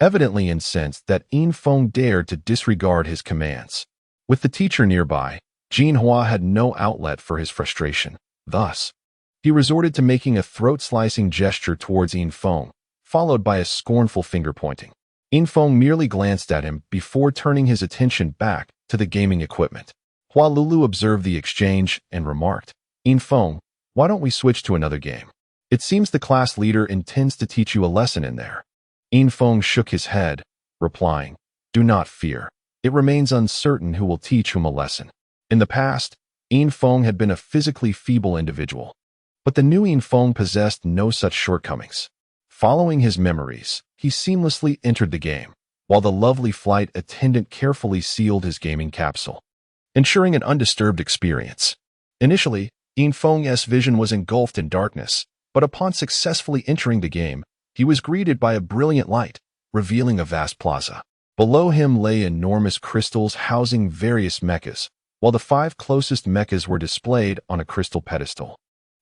Evidently incensed that Yin Feng dared to disregard his commands. With the teacher nearby, Jin Hua had no outlet for his frustration. Thus, he resorted to making a throat-slicing gesture towards Yin Feng, followed by a scornful finger-pointing. Yin Feng merely glanced at him before turning his attention back to the gaming equipment. Hua Lulu observed the exchange and remarked, Yin Feng, why don't we switch to another game? It seems the class leader intends to teach you a lesson in there. Yin Feng shook his head, replying, do not fear. It remains uncertain who will teach whom a lesson. In the past, Yin Feng had been a physically feeble individual, but the new Yin Feng possessed no such shortcomings. Following his memories, he seamlessly entered the game, while the lovely flight attendant carefully sealed his gaming capsule, ensuring an undisturbed experience. Initially, Yin Feng's vision was engulfed in darkness, but upon successfully entering the game, he was greeted by a brilliant light, revealing a vast plaza. Below him lay enormous crystals housing various mechas, while the 5 closest mechas were displayed on a crystal pedestal.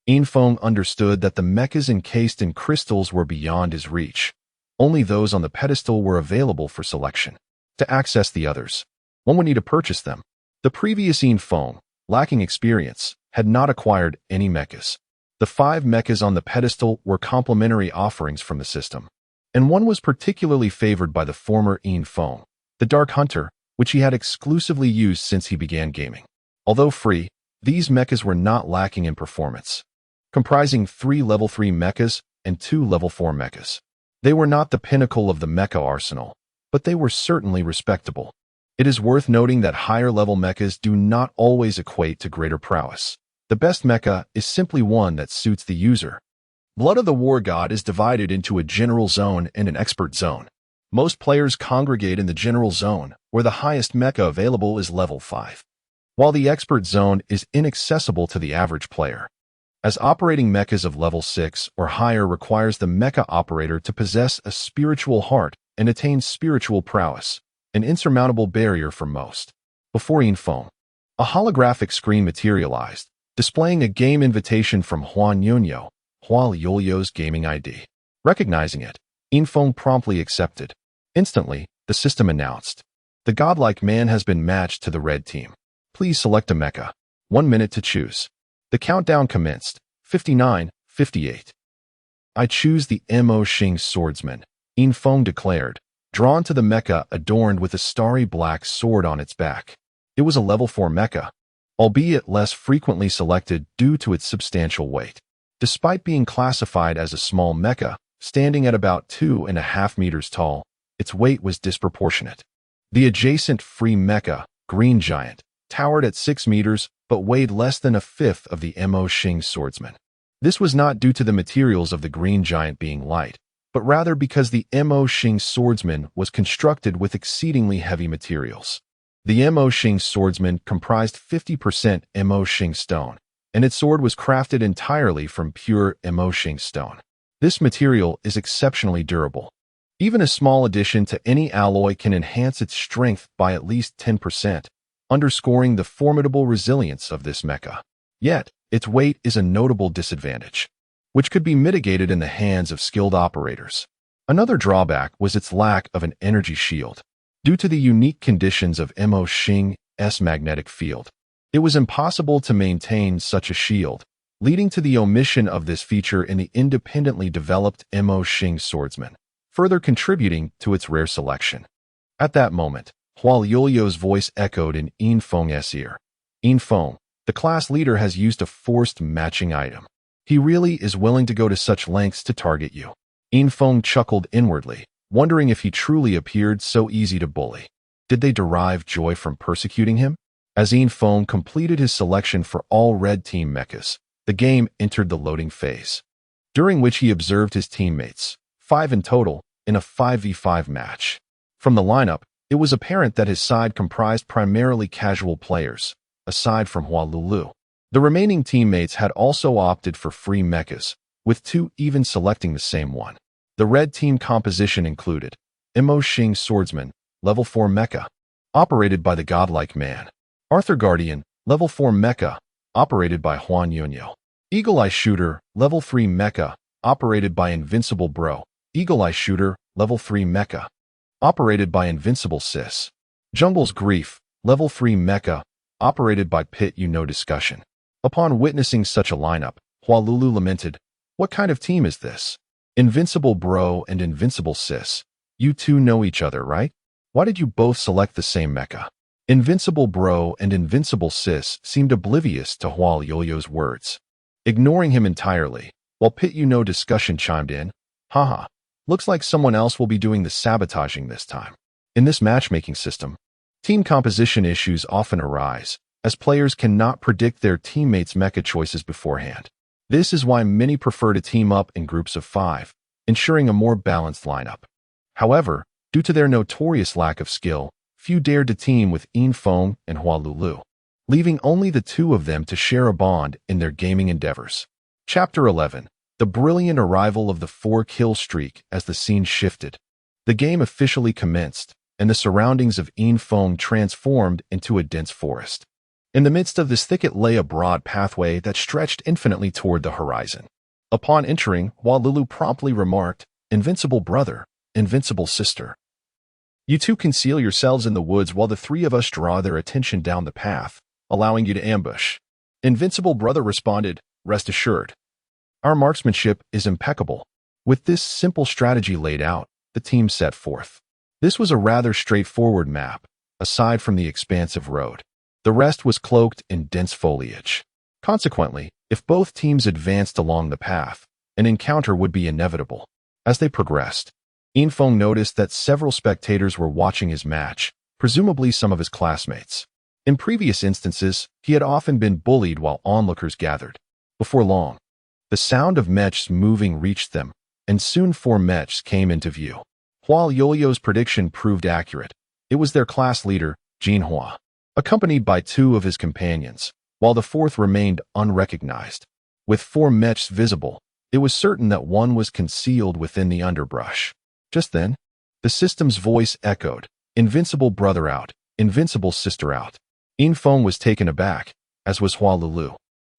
Yin Feng understood that the mechas encased in crystals were beyond his reach. Only those on the pedestal were available for selection. To access the others, one would need to purchase them. The previous Yin Feng, lacking experience, had not acquired any mechas. The 5 mechas on the pedestal were complimentary offerings from the system, and one was particularly favored by the former Yin Feng, the Dark Hunter, which he had exclusively used since he began gaming. Although free, these mechas were not lacking in performance, comprising 3 level 3 mechas and 2 level 4 mechas. They were not the pinnacle of the mecha arsenal, but they were certainly respectable. It is worth noting that higher level mechas do not always equate to greater prowess. The best mecha is simply one that suits the user. Blood of the War God is divided into a general zone and an expert zone. Most players congregate in the general zone, where the highest mecha available is level 5, while the expert zone is inaccessible to the average player, as operating mechas of level 6 or higher requires the mecha operator to possess a spiritual heart and attain spiritual prowess, an insurmountable barrier for most. Before Yin Feng, a holographic screen materialized, displaying a game invitation from Huan Yunyo, Hua Yolyo's gaming ID. Recognizing it, Yin Feng promptly accepted. Instantly, the system announced, the godlike man has been matched to the red team. Please select a mecha. 1 minute to choose. The countdown commenced. 59, 58. I choose the Mo Xing swordsman, Infiltration declared, drawn to the mecha adorned with a starry black sword on its back. It was a level 4 mecha, albeit less frequently selected due to its substantial weight. Despite being classified as a small mecha, standing at about 2.5 meters tall, its weight was disproportionate. The adjacent free mecha, Green Giant, towered at 6 meters but weighed less than a fifth of the Mo Xing swordsman. This was not due to the materials of the Green Giant being light, but rather because the Mo Xing swordsman was constructed with exceedingly heavy materials. The Mo Xing swordsman comprised 50% Mo Xing stone, and its sword was crafted entirely from pure Mo Xing stone. This material is exceptionally durable. Even a small addition to any alloy can enhance its strength by at least 10%, underscoring the formidable resilience of this mecha. Yet, its weight is a notable disadvantage, which could be mitigated in the hands of skilled operators. Another drawback was its lack of an energy shield. Due to the unique conditions of Mo Xing's magnetic field, it was impossible to maintain such a shield, leading to the omission of this feature in the independently developed Mo Xing swordsman, further contributing to its rare selection. At that moment, Huo Yulio's voice echoed in Infiltration's ear. Infiltration, the class leader has used a forced matching item. He really is willing to go to such lengths to target you. Infiltration chuckled inwardly, wondering if he truly appeared so easy to bully. Did they derive joy from persecuting him? As Infiltration completed his selection for all red team mechas, the game entered the loading phase, during which he observed his teammates, 5 in total, in a 5v5 match. From the lineup, it was apparent that his side comprised primarily casual players, aside from Huo Lulu. The remaining teammates had also opted for free mechas, with 2 even selecting the same one. The red team composition included Mo Xing Swordsman, level 4 mecha, operated by the Godlike Man. Arthur Guardian, level 4 mecha, operated by Huan Yunyo. Eagle Eye Shooter, level 3 mecha, operated by Invincible Bro. Eagle Eye Shooter, level 3 mecha, operated by Invincible Sis. Jungle's Grief, level 3 mecha, operated by Pit You No Discussion. Upon witnessing such a lineup, Huo Lulu lamented, "What kind of team is this? Invincible Bro and Invincible Sis. You two know each other, right? Why did you both select the same mecha?" Invincible Bro and Invincible Sis seemed oblivious to Huo Yulio's words, ignoring him entirely, while Pit You No Discussion chimed in, "Haha, looks like someone else will be doing the sabotaging this time." In this matchmaking system, team composition issues often arise, as players cannot predict their teammates' mecha choices beforehand. This is why many prefer to team up in groups of 5, ensuring a more balanced lineup. However, due to their notorious lack of skill, few dared to team with Infiltration and Huo Lulu, leaving only the 2 of them to share a bond in their gaming endeavors. Chapter 11. The brilliant arrival of the 4-kill streak. As the scene shifted, the game officially commenced, and the surroundings of Infiltration transformed into a dense forest. In the midst of this thicket lay a broad pathway that stretched infinitely toward the horizon. Upon entering, Huo Lulu promptly remarked, "Invincible brother, invincible sister. You two conceal yourselves in the woods while the 3 of us draw their attention down the path, allowing you to ambush." Invincible brother responded, "Rest assured, our marksmanship is impeccable." With this simple strategy laid out, the team set forth. This was a rather straightforward map, aside from the expansive road. The rest was cloaked in dense foliage. Consequently, if both teams advanced along the path, an encounter would be inevitable. As they progressed, Infiltration noticed that several spectators were watching his match, presumably some of his classmates. In previous instances, he had often been bullied while onlookers gathered. Before long, the sound of Mechs moving reached them, and soon 4 Mechs came into view. Huo Yulio's prediction proved accurate. It was their class leader, Jinhua, accompanied by 2 of his companions, while the 4th remained unrecognized. With 4 Mechs visible, it was certain that one was concealed within the underbrush. Just then, the system's voice echoed, "Invincible brother out, invincible sister out." Infiltration was taken aback, as was Huo Lulu.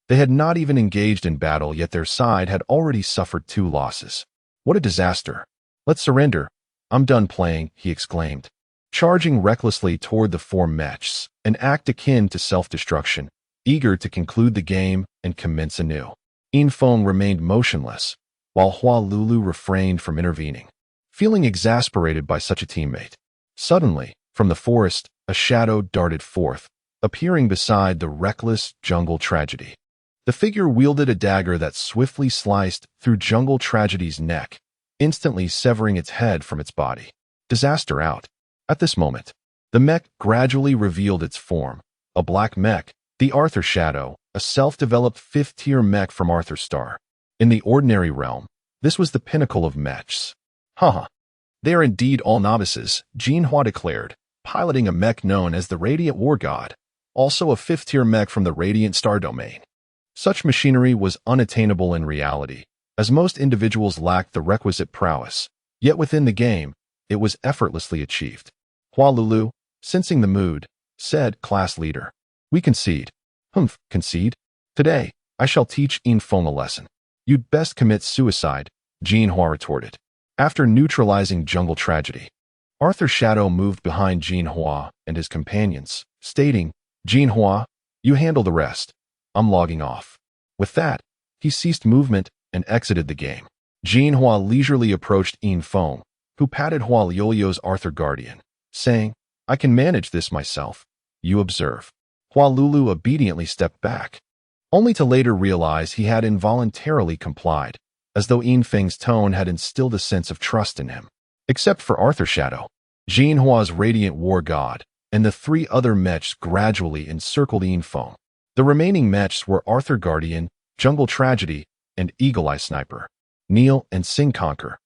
They had not even engaged in battle, yet their side had already suffered 2 losses. What a disaster. "Let's surrender. I'm done playing," he exclaimed. Charging recklessly toward the 4 Mechs, an act akin to self-destruction, eager to conclude the game and commence anew. Infiltration remained motionless, while Hua Lulu refrained from intervening, feeling exasperated by such a teammate. Suddenly, from the forest, a shadow darted forth, appearing beside the reckless Jungle Tragedy. The figure wielded a dagger that swiftly sliced through Jungle Tragedy's neck, instantly severing its head from its body. Disaster out. At this moment, the mech gradually revealed its form, a black mech, the Arthur Shadow, a self-developed fifth-tier mech from Arthur Star. In the ordinary realm, this was the pinnacle of mechs. Haha. They are indeed all novices, Jinhua declared, piloting a mech known as the Radiant War God, also a fifth-tier mech from the Radiant Star domain. Such machinery was unattainable in reality, as most individuals lacked the requisite prowess, yet within the game, it was effortlessly achieved. Hua Lulu, sensing the mood, said, "Class leader. We concede." "Humph, concede? Today, I shall teach Infiltration a lesson." "You'd best commit suicide," Jinhua retorted. After neutralizing Jungle Tragedy, Arthur Shadow moved behind Jinhua and his companions, stating, "Jinhua, you handle the rest. I'm logging off." With that, he ceased movement and exited the game. Jinhua leisurely approached Infiltration, who patted Hua Lulu's Arthur Guardian, saying, "I can manage this myself. You observe." Hua Lulu obediently stepped back, only to later realize he had involuntarily complied, as though Infiltration's tone had instilled a sense of trust in him. Except for Arthur Shadow, Jinhua's Radiant War God, and the three other mechs gradually encircled Infiltration. The remaining mechs were Arthur Guardian, Jungle Tragedy, and Eagle Eye Sniper. "Kneel and sing conquer."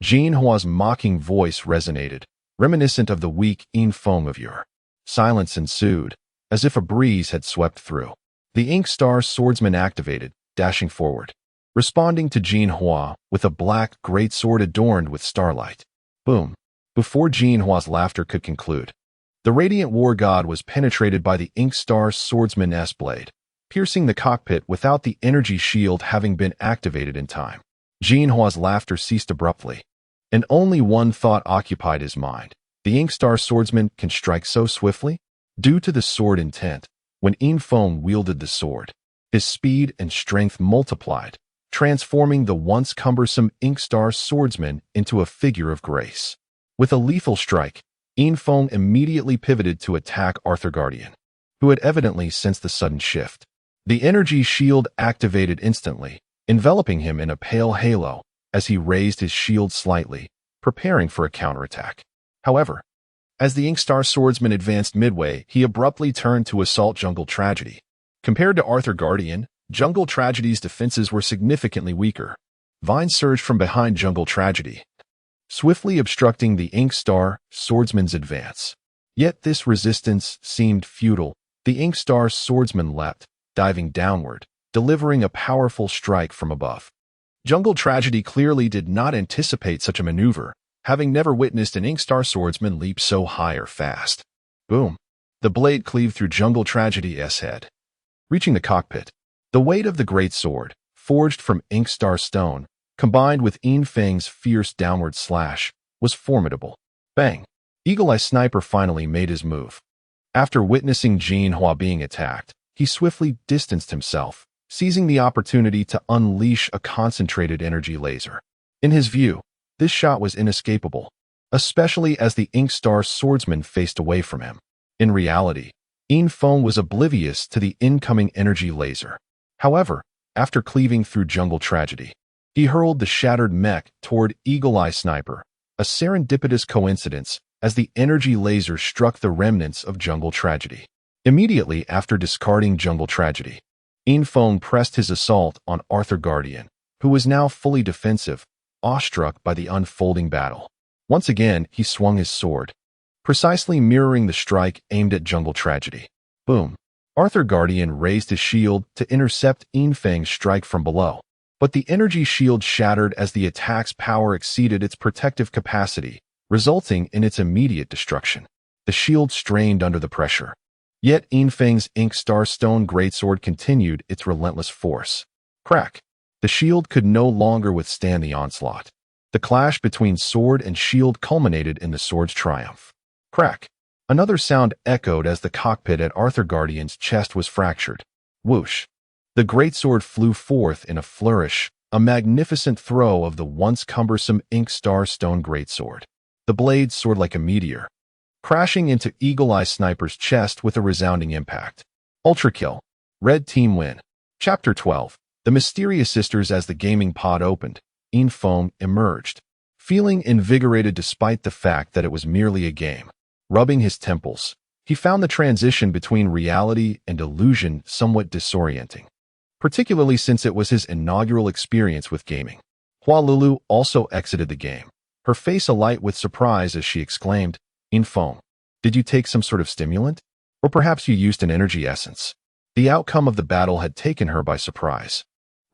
Jinhua's mocking voice resonated, reminiscent of the weak Infiltration of yore. Silence ensued, as if a breeze had swept through. The Ink Star swordsman activated, dashing forward, responding to Jinhua with a black greatsword adorned with starlight. Boom! Before Jinhua's laughter could conclude, the Radiant War God was penetrated by the Ink Star swordsman's blade, piercing the cockpit without the energy shield having been activated in time. Jinhua's laughter ceased abruptly, and only one thought occupied his mind. The Ink Star swordsman can strike so swiftly? Due to the sword intent, when Infiltration wielded the sword, his speed and strength multiplied, transforming the once cumbersome Ink Star swordsman into a figure of grace. With a lethal strike, Infiltration immediately pivoted to attack Arthur Guardian, who had evidently sensed the sudden shift. The energy shield activated instantly, enveloping him in a pale halo as he raised his shield slightly, preparing for a counterattack. However, as the Ink Star swordsman advanced midway, he abruptly turned to assault Jungle Tragedy. Compared to Arthur Guardian, Jungle Tragedy's defenses were significantly weaker. Vine surged from behind Jungle Tragedy, swiftly obstructing the Ink Star swordsman's advance. Yet this resistance seemed futile. The Ink Star swordsman leapt, diving downward, delivering a powerful strike from above. Jungle Tragedy clearly did not anticipate such a maneuver, having never witnessed an Ink Star swordsman leap so high or fast. Boom! The blade cleaved through Jungle Tragedy's head, reaching the cockpit. The weight of the great sword, forged from Ink Star stone, combined with Infiltration's fierce downward slash, was formidable. Bang! Eagle Eye Sniper finally made his move. After witnessing Jinhua being attacked, he swiftly distanced himself, seizing the opportunity to unleash a concentrated energy laser. In his view, this shot was inescapable, especially as the Ink Star swordsman faced away from him. In reality, Infiltration was oblivious to the incoming energy laser. However, after cleaving through Jungle Tragedy, he hurled the shattered mech toward Eagle Eye Sniper, a serendipitous coincidence as the energy laser struck the remnants of Jungle Tragedy. Immediately after discarding Jungle Tragedy, Infiltration pressed his assault on Arthur Guardian, who was now fully defensive, awestruck by the unfolding battle. Once again, he swung his sword, precisely mirroring the strike aimed at Jungle Tragedy. Boom! Arthur Guardian raised his shield to intercept Infiltration's strike from below, but the energy shield shattered as the attack's power exceeded its protective capacity, resulting in its immediate destruction. The shield strained under the pressure. Yet Infiltration's Ink Star Stone Greatsword continued its relentless force. Crack! The shield could no longer withstand the onslaught. The clash between sword and shield culminated in the sword's triumph. Crack! Another sound echoed as the cockpit at Arthur Guardian's chest was fractured. Whoosh! The greatsword flew forth in a flourish, a magnificent throw of the once cumbersome ink star stone greatsword. The blade soared like a meteor, crashing into Eagle-Eye Sniper's chest with a resounding impact. Ultra kill. Red team win. Chapter 12. The Mysterious Sisters. As the gaming pod opened, Infiltration emerged, feeling invigorated despite the fact that it was merely a game. Rubbing his temples, he found the transition between reality and illusion somewhat disorienting, particularly since it was his inaugural experience with gaming. Hua Lulu also exited the game, her face alight with surprise as she exclaimed, "Infiltration, did you take some sort of stimulant? Or perhaps you used an energy essence?" The outcome of the battle had taken her by surprise,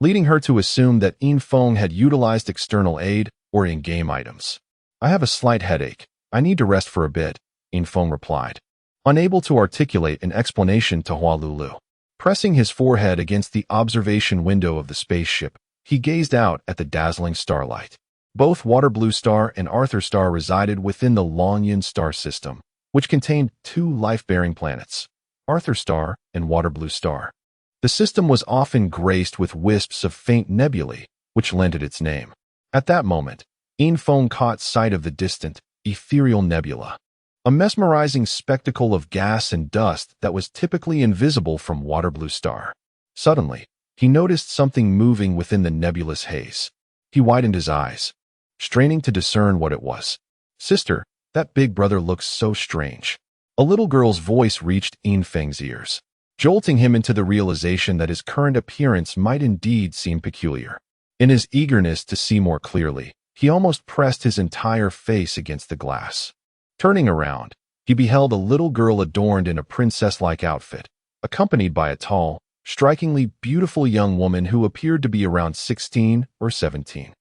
leading her to assume that Infiltration had utilized external aid or in-game items. "I have a slight headache. I need to rest for a bit," Infiltration replied, unable to articulate an explanation to Hua Lulu. Pressing his forehead against the observation window of the spaceship, he gazed out at the dazzling starlight. Both Water Blue Star and Arthur Star resided within the Longyan star system, which contained two life-bearing planets, Arthur Star and Water Blue Star. The system was often graced with wisps of faint nebulae, which lent it its name. At that moment, Infiltration caught sight of the distant, ethereal nebula, a mesmerizing spectacle of gas and dust that was typically invisible from Water Blue Star. Suddenly, he noticed something moving within the nebulous haze. He widened his eyes, straining to discern what it was. "Sister, that big brother looks so strange." A little girl's voice reached Infiltration's ears, jolting him into the realization that his current appearance might indeed seem peculiar. In his eagerness to see more clearly, he almost pressed his entire face against the glass. Turning around, he beheld a little girl adorned in a princess-like outfit, accompanied by a tall, strikingly beautiful young woman who appeared to be around 16 or 17.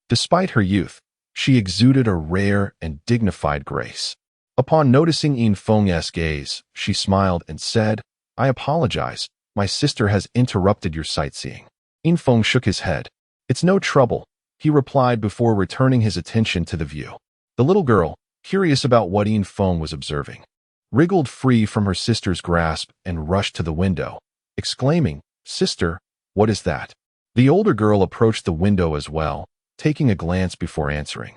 Despite her youth, she exuded a rare and dignified grace. Upon noticing Infiltration's gaze, she smiled and said, "I apologize, my sister has interrupted your sightseeing." Infiltration shook his head. "It's no trouble," he replied before returning his attention to the view. The little girl, curious about what Infiltration was observing, wriggled free from her sister's grasp and rushed to the window, exclaiming, "Sister, what is that?" The older girl approached the window as well, taking a glance before answering.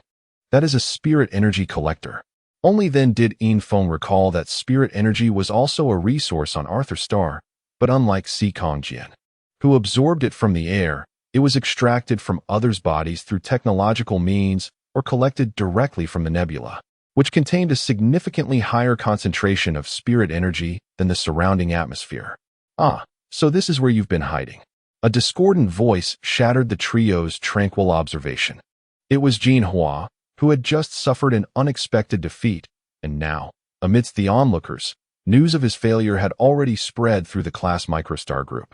"That is a spirit energy collector." Only then did Infiltration recall that spirit energy was also a resource on Arthur Star, but unlike Jian, who absorbed it from the air, it was extracted from others' bodies through technological means or collected directly from the nebula, which contained a significantly higher concentration of spirit energy than the surrounding atmosphere. "Ah, so this is where you've been hiding." A discordant voice shattered the trio's tranquil observation. It was Jinhua, who had just suffered an unexpected defeat, and now, amidst the onlookers, news of his failure had already spread through the class microstar group.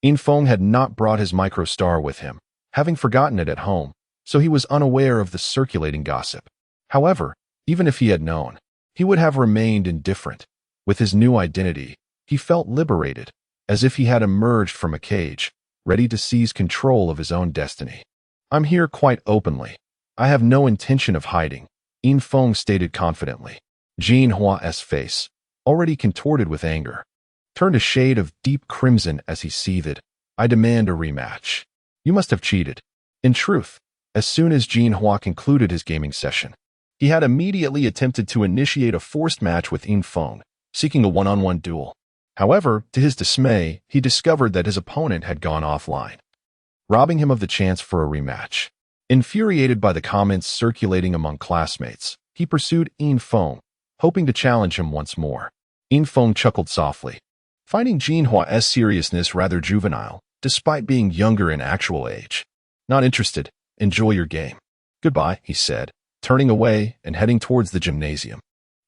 Infiltration had not brought his microstar with him, having forgotten it at home, so he was unaware of the circulating gossip. However, even if he had known, he would have remained indifferent. With his new identity, he felt liberated, as if he had emerged from a cage, ready to seize control of his own destiny. "I'm here quite openly. I have no intention of hiding," Infiltration stated confidently. Jinhua's face, already contorted with anger, turned a shade of deep crimson as he seethed. "I demand a rematch. You must have cheated." In truth, as soon as Jinhua concluded his gaming session, he had immediately attempted to initiate a forced match with Infiltration, seeking a one-on-one duel. However, to his dismay, he discovered that his opponent had gone offline, robbing him of the chance for a rematch. Infuriated by the comments circulating among classmates, he pursued Infiltration, hoping to challenge him once more. Infiltration chuckled softly, finding Jinhua's seriousness rather juvenile, despite being younger in actual age. "Not interested. Enjoy your game. Goodbye," he said, turning away and heading towards the gymnasium.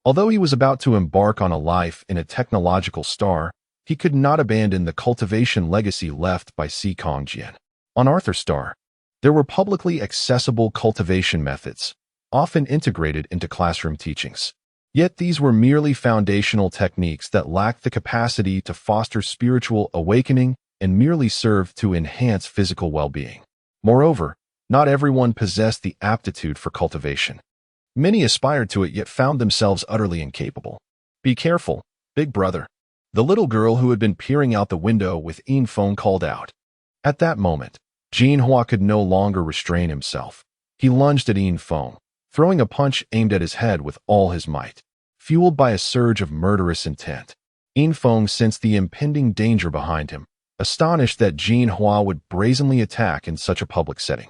Although he was about to embark on a life in a technological star, he could not abandon the cultivation legacy left by Jian. On Arthur Star, there were publicly accessible cultivation methods, often integrated into classroom teachings. Yet these were merely foundational techniques that lacked the capacity to foster spiritual awakening and merely served to enhance physical well-being. Moreover, not everyone possessed the aptitude for cultivation. Many aspired to it yet found themselves utterly incapable. "Be careful, big brother." The little girl who had been peering out the window with Infiltration called out. At that moment, Jinhua could no longer restrain himself. He lunged at Infiltration, throwing a punch aimed at his head with all his might. Fueled by a surge of murderous intent, Infiltration sensed the impending danger behind him, astonished that Jinhua would brazenly attack in such a public setting.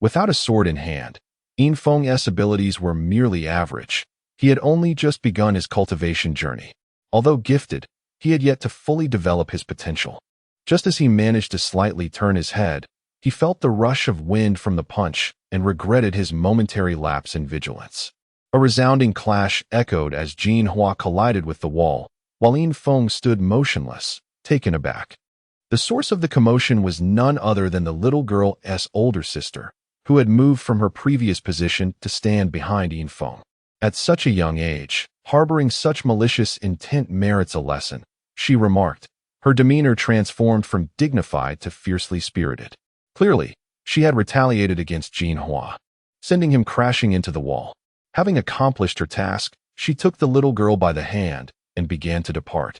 Without a sword in hand, Infiltration's abilities were merely average. He had only just begun his cultivation journey. Although gifted, he had yet to fully develop his potential. Just as he managed to slightly turn his head, he felt the rush of wind from the punch and regretted his momentary lapse in vigilance. A resounding clash echoed as Jinhua collided with the wall, while Infiltration stood motionless, taken aback. The source of the commotion was none other than the little girl's older sister, who had moved from her previous position to stand behind Infiltration. At such a young age, harboring such malicious intent merits a lesson, she remarked, her demeanor transformed from dignified to fiercely spirited. Clearly, she had retaliated against Jinhua, sending him crashing into the wall. Having accomplished her task, she took the little girl by the hand and began to depart.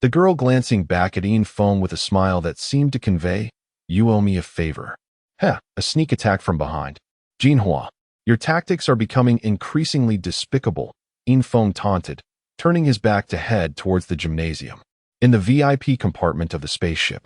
The girl glancing back at Infiltration with a smile that seemed to convey, "You owe me a favor." A sneak attack from behind. Jinhua, your tactics are becoming increasingly despicable, Infiltration taunted, turning his back to head towards the gymnasium. In the VIP compartment of the spaceship,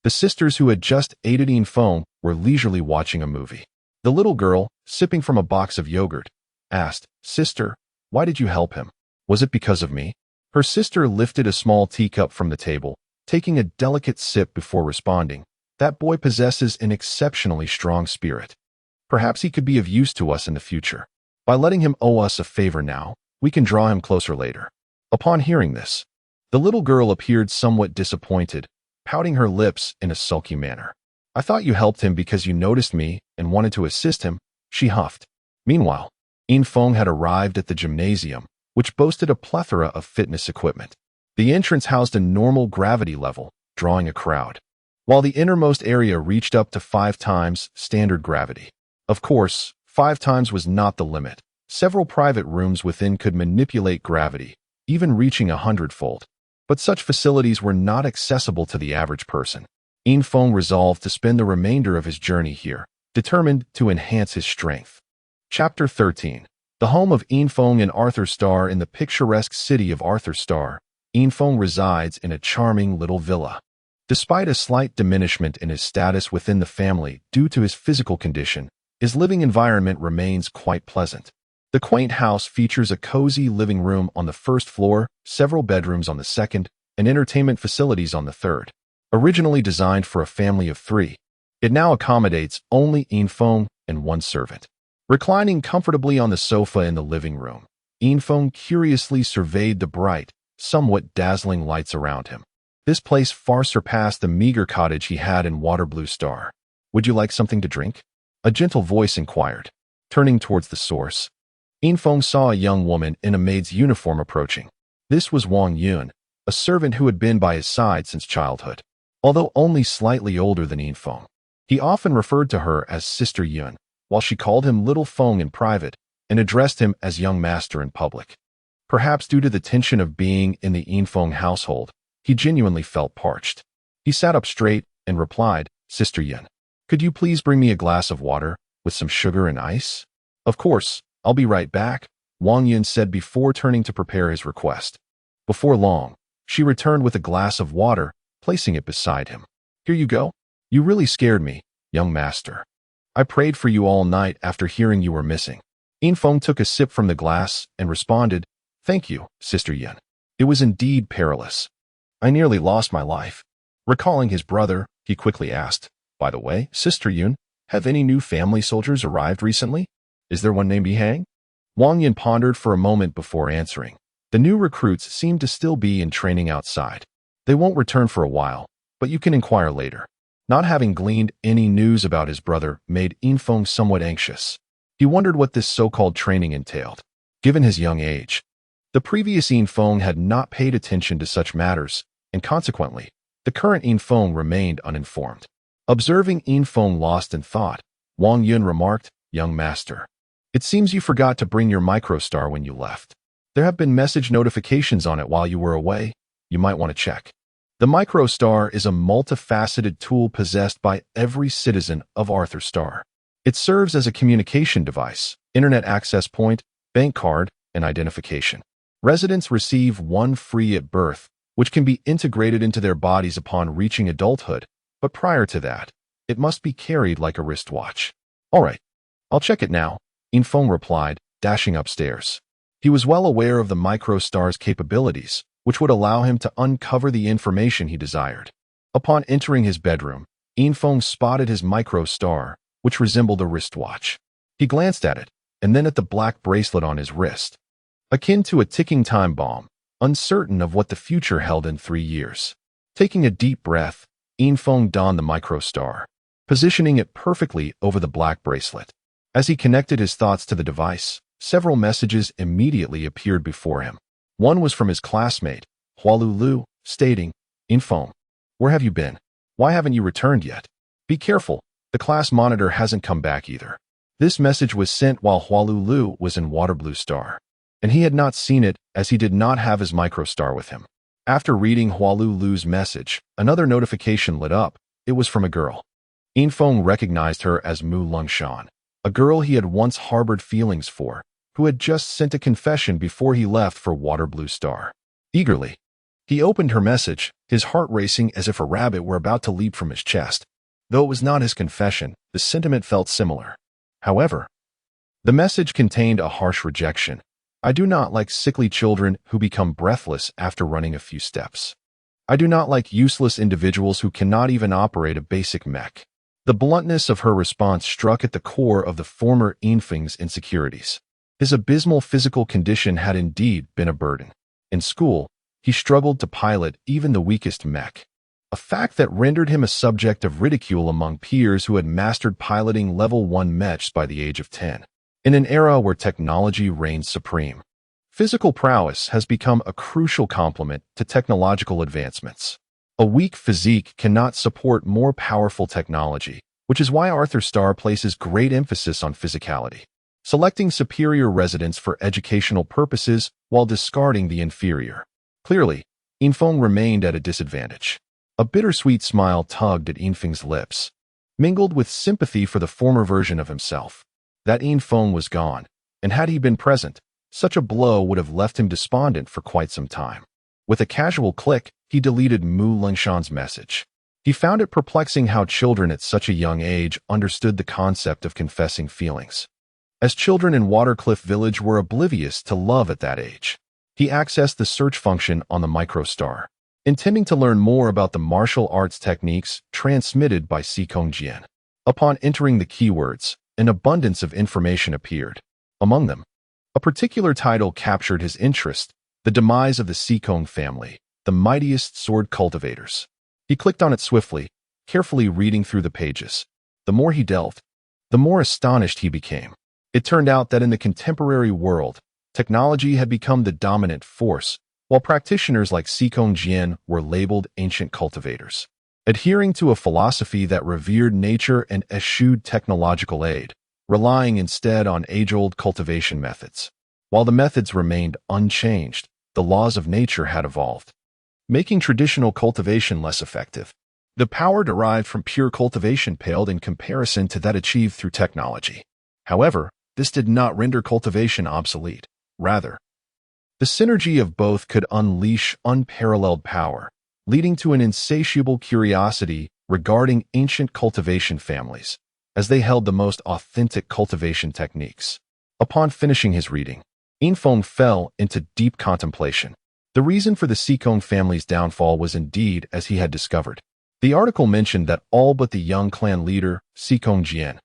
the sisters who had just aided Infiltration were leisurely watching a movie. The little girl, sipping from a box of yogurt, asked, "Sister, why did you help him? Was it because of me?" Her sister lifted a small teacup from the table, taking a delicate sip before responding, "That boy possesses an exceptionally strong spirit. Perhaps he could be of use to us in the future. By letting him owe us a favor now, we can draw him closer later." Upon hearing this, the little girl appeared somewhat disappointed, pouting her lips in a sulky manner. "I thought you helped him because you noticed me and wanted to assist him," she huffed. Meanwhile, Infiltration had arrived at the gymnasium, which boasted a plethora of fitness equipment. The entrance housed a normal gravity level, drawing a crowd, while the innermost area reached up to 5 times standard gravity. Of course, 5 times was not the limit. Several private rooms within could manipulate gravity, even reaching 100-fold. But such facilities were not accessible to the average person. Infiltration resolved to spend the remainder of his journey here, determined to enhance his strength. Chapter 13. The home of Infiltration and Arthur Starr. In the picturesque city of Arthur Starr, Infiltration resides in a charming little villa. Despite a slight diminishment in his status within the family due to his physical condition, his living environment remains quite pleasant. The quaint house features a cozy living room on the first floor, several bedrooms on the second, and entertainment facilities on the third. Originally designed for a family of 3, it now accommodates only Infiltration and 1 servant. Reclining comfortably on the sofa in the living room, Infiltration curiously surveyed the bright, somewhat dazzling lights around him. This place far surpassed the meager cottage he had in Waterblue Star. "Would you like something to drink?" a gentle voice inquired. Turning towards the source, Infiltration saw a young woman in a maid's uniform approaching. This was Wang Yun, a servant who had been by his side since childhood. Although only slightly older than Infiltration, he often referred to her as Sister Yun, while she called him Little Feng in private and addressed him as Young Master in public. Perhaps due to the tension of being in the Infiltration household, he genuinely felt parched. He sat up straight and replied, "Sister Yun, could you please bring me a glass of water with some sugar and ice?" "Of course, I'll be right back," Wang Yun said before turning to prepare his request. Before long, she returned with a glass of water, placing it beside him. "Here you go. You really scared me, young master. I prayed for you all night after hearing you were missing." Infiltration took a sip from the glass and responded, "Thank you, Sister Yun. It was indeed perilous. I nearly lost my life." Recalling his brother, he quickly asked, "By the way, Sister Yun, have any new family soldiers arrived recently? Is there one named Yihang?" Wang Yun pondered for a moment before answering. The new recruits seem to still be in training outside. They won't return for a while, but you can inquire later. Not having gleaned any news about his brother made Infiltration somewhat anxious. He wondered what this so-called training entailed. Given his young age, the previous Infiltration had not paid attention to such matters, and consequently, the current Infiltration remained uninformed. Observing Infiltration lost in thought, Wang Yun remarked, "Young master, it seems you forgot to bring your microstar when you left. There have been message notifications on it while you were away. you might want to check. The MicroStar is a multifaceted tool possessed by every citizen of Arthur Star. It serves as a communication device, internet access point, bank card, and identification. Residents receive one free at birth, which can be integrated into their bodies upon reaching adulthood, but prior to that, it must be carried like a wristwatch. All right, I'll check it now, Infong replied, dashing upstairs. He was well aware of the MicroStar's capabilities, which would allow him to uncover the information he desired. Upon entering his bedroom, Infong spotted his MicroStar, which resembled a wristwatch. He glanced at it, and then at the black bracelet on his wrist. Akin to a ticking time bomb, uncertain of what the future held in 3 years. Taking a deep breath, Infong donned the MicroStar, positioning it perfectly over the black bracelet. As he connected his thoughts to the device, several messages immediately appeared before him. One was from his classmate, Hualulu, stating, "Infong, where have you been? Why haven't you returned yet? Be careful, the class monitor hasn't come back either." This message was sent while Hualulu was in Waterblue Star, and he had not seen it as he did not have his MicroStar with him. After reading Hualulu's message, another notification lit up. It was from a girl. Infong recognized her as Mu Lungshan, a girl he had once harbored feelings for, who had just sent a confession before he left for Waterblue Star. Eagerly, he opened her message, his heart racing as if a rabbit were about to leap from his chest. Though it was not his confession, the sentiment felt similar. However, the message contained a harsh rejection. "I do not like sickly children who become breathless after running a few steps. I do not like useless individuals who cannot even operate a basic mech." The bluntness of her response struck at the core of the former Infong's insecurities. His abysmal physical condition had indeed been a burden. In school, he struggled to pilot even the weakest mech, a fact that rendered him a subject of ridicule among peers who had mastered piloting level 1 mechs by the age of 10. In an era where technology reigns supreme, physical prowess has become a crucial complement to technological advancements. A weak physique cannot support more powerful technology, which is why Arthur Star places great emphasis on physicality, selecting superior residents for educational purposes while discarding the inferior. Clearly, Infong remained at a disadvantage. A bittersweet smile tugged at Infong's lips, mingled with sympathy for the former version of himself. That Infong was gone, and had he been present, such a blow would have left him despondent for quite some time. With a casual click, he deleted Mu Lungshan's message. He found it perplexing how children at such a young age understood the concept of confessing feelings, as children in Watercliff Village were oblivious to love at that age. He accessed the search function on the MicroStar, intending to learn more about the martial arts techniques transmitted by Sikong Jian. Upon entering the keywords, an abundance of information appeared. Among them, a particular title captured his interest: The Demise of the Sikong Family, the Mightiest Sword Cultivators. He clicked on it swiftly, carefully reading through the pages. The more he delved, the more astonished he became. It turned out that in the contemporary world, technology had become the dominant force, while practitioners like Sikong Jian were labeled ancient cultivators, adhering to a philosophy that revered nature and eschewed technological aid, relying instead on age-old cultivation methods. While the methods remained unchanged, the laws of nature had evolved, making traditional cultivation less effective. The power derived from pure cultivation paled in comparison to that achieved through technology. However, this did not render cultivation obsolete. Rather, the synergy of both could unleash unparalleled power, leading to an insatiable curiosity regarding ancient cultivation families, as they held the most authentic cultivation techniques. Upon finishing his reading, Infong fell into deep contemplation. The reason for the Sikong family's downfall was indeed as he had discovered. The article mentioned that all but the young clan leader, Sikong Jian,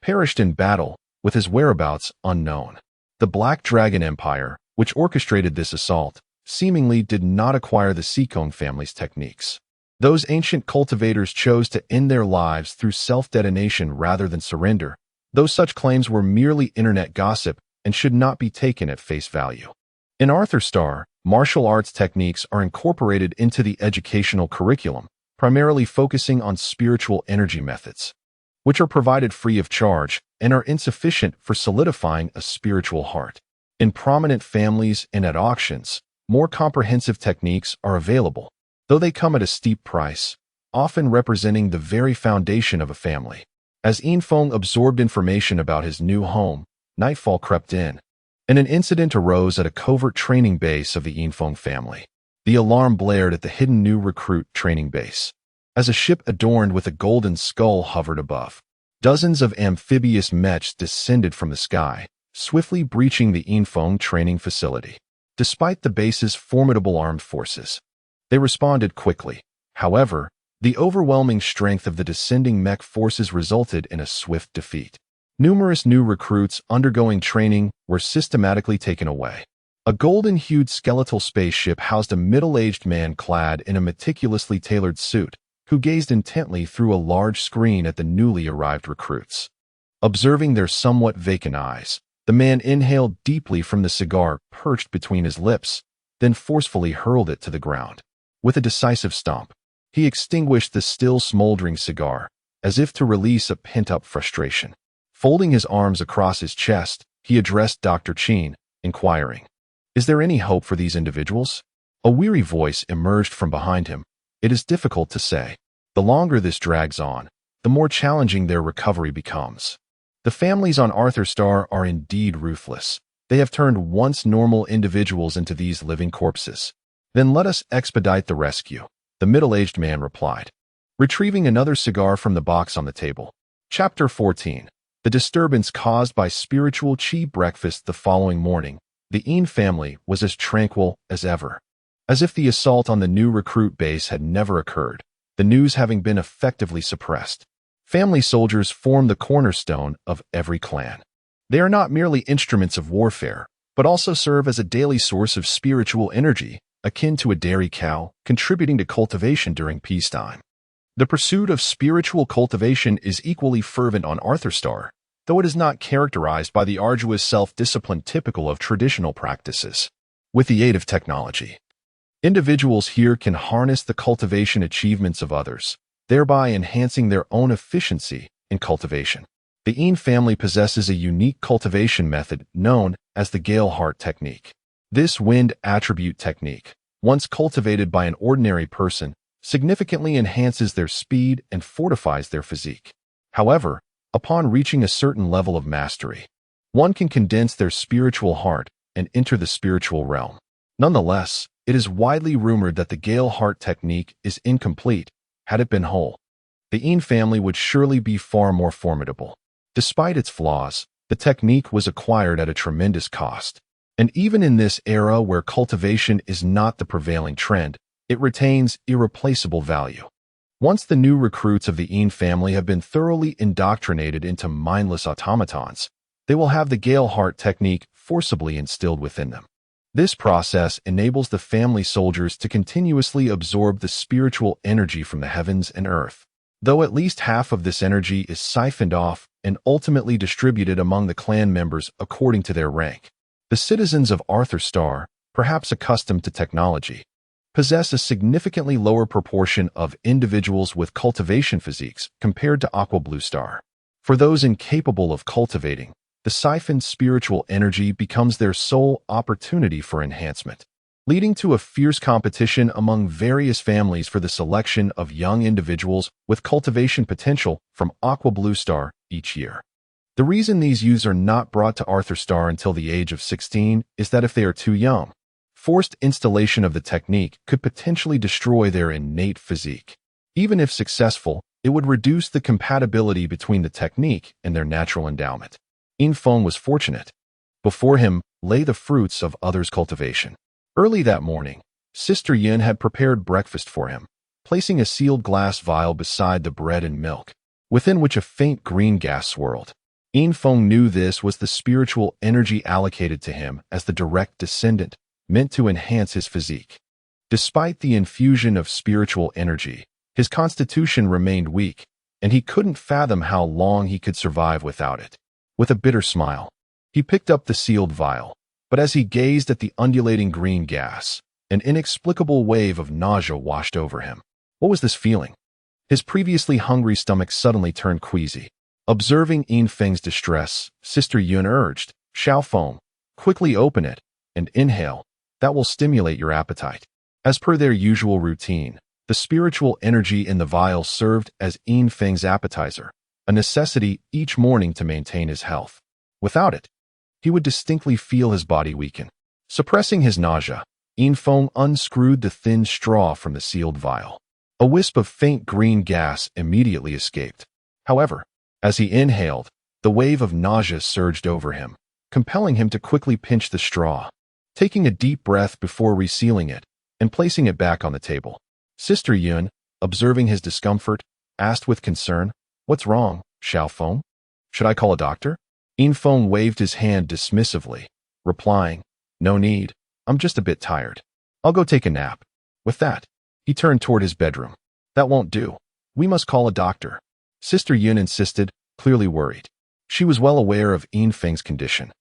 perished in battle, with his whereabouts unknown. The Black Dragon Empire, which orchestrated this assault, seemingly did not acquire the Sikong family's techniques. Those ancient cultivators chose to end their lives through self-detonation rather than surrender, though such claims were merely internet gossip and should not be taken at face value. In Arthur Star, martial arts techniques are incorporated into the educational curriculum, primarily focusing on spiritual energy methods, which are provided free of charge and are insufficient for solidifying a spiritual heart. In prominent families and at auctions, more comprehensive techniques are available, though they come at a steep price, often representing the very foundation of a family. As Infong absorbed information about his new home, nightfall crept in, and an incident arose at a covert training base of the Infong family. The alarm blared at the hidden new recruit training base. As a ship adorned with a golden skull hovered above, dozens of amphibious mechs descended from the sky, swiftly breaching the Infong training facility. Despite the base's formidable armed forces, they responded quickly. However, the overwhelming strength of the descending mech forces resulted in a swift defeat. Numerous new recruits undergoing training were systematically taken away. A golden-hued skeletal spaceship housed a middle-aged man clad in a meticulously tailored suit, who gazed intently through a large screen at the newly arrived recruits. Observing their somewhat vacant eyes, the man inhaled deeply from the cigar perched between his lips, then forcefully hurled it to the ground. With a decisive stomp, he extinguished the still smoldering cigar, as if to release a pent-up frustration. Folding his arms across his chest, he addressed Dr. Chin, inquiring, "Is there any hope for these individuals?" A weary voice emerged from behind him. "It is difficult to say. The longer this drags on, the more challenging their recovery becomes. The families on Arthur Star are indeed ruthless. They have turned once normal individuals into these living corpses. Then let us expedite the rescue," the middle-aged man replied, retrieving another cigar from the box on the table. Chapter 14. The disturbance caused by spiritual chi breakfast the following morning. The Een family was as tranquil as ever, as if the assault on the new recruit base had never occurred, the news having been effectively suppressed. Family soldiers form the cornerstone of every clan. They are not merely instruments of warfare, but also serve as a daily source of spiritual energy, akin to a dairy cow, contributing to cultivation during peacetime. The pursuit of spiritual cultivation is equally fervent on Arthur Star, though it is not characterized by the arduous self-discipline typical of traditional practices. With the aid of technology, individuals here can harness the cultivation achievements of others, thereby enhancing their own efficiency in cultivation. The Een family possesses a unique cultivation method known as the Gale Heart technique. This wind attribute technique, once cultivated by an ordinary person, significantly enhances their speed and fortifies their physique. However, upon reaching a certain level of mastery, one can condense their spiritual heart and enter the spiritual realm. Nonetheless, it is widely rumored that the Gale Heart technique is incomplete. Had it been whole, the Een family would surely be far more formidable. Despite its flaws, the technique was acquired at a tremendous cost. And even in this era where cultivation is not the prevailing trend, it retains irreplaceable value. Once the new recruits of the Een family have been thoroughly indoctrinated into mindless automatons, they will have the Gale Heart technique forcibly instilled within them. This process enables the family soldiers to continuously absorb the spiritual energy from the heavens and earth, though at least half of this energy is siphoned off and ultimately distributed among the clan members according to their rank. The citizens of Arthur Star, perhaps accustomed to technology, possess a significantly lower proportion of individuals with cultivation physiques compared to Aqua Blue Star. For those incapable of cultivating, the siphoned spiritual energy becomes their sole opportunity for enhancement, leading to a fierce competition among various families for the selection of young individuals with cultivation potential from Aqua Blue Star each year. The reason these youths are not brought to Arthur Star until the age of 16 is that if they are too young, forced installation of the technique could potentially destroy their innate physique. Even if successful, it would reduce the compatibility between the technique and their natural endowment. Infong was fortunate. Before him lay the fruits of others' cultivation. Early that morning, Sister Yin had prepared breakfast for him, placing a sealed glass vial beside the bread and milk, within which a faint green gas swirled. Infong knew this was the spiritual energy allocated to him as the direct descendant, meant to enhance his physique. Despite the infusion of spiritual energy, his constitution remained weak, and he couldn't fathom how long he could survive without it. With a bitter smile, he picked up the sealed vial, but as he gazed at the undulating green gas, an inexplicable wave of nausea washed over him. What was this feeling? His previously hungry stomach suddenly turned queasy. Observing Infeng's distress, Sister Yun urged, "Xiao Feng, quickly open it and inhale." That will stimulate your appetite. As per their usual routine, the spiritual energy in the vial served as Yin Feng's appetizer, a necessity each morning to maintain his health. Without it, he would distinctly feel his body weaken. Suppressing his nausea, Yin Feng unscrewed the thin straw from the sealed vial. A wisp of faint green gas immediately escaped. However, as he inhaled, the wave of nausea surged over him, compelling him to quickly pinch the straw. Taking a deep breath before resealing it and placing it back on the table, Sister Yun, observing his discomfort, asked with concern, "What's wrong, Xiaofeng? Should I call a doctor?" Yin Feng waved his hand dismissively, replying, "No need, I'm just a bit tired. I'll go take a nap." With that, he turned toward his bedroom. "That won't do. We must call a doctor," Sister Yun insisted, clearly worried. She was well aware of Yin Feng's condition,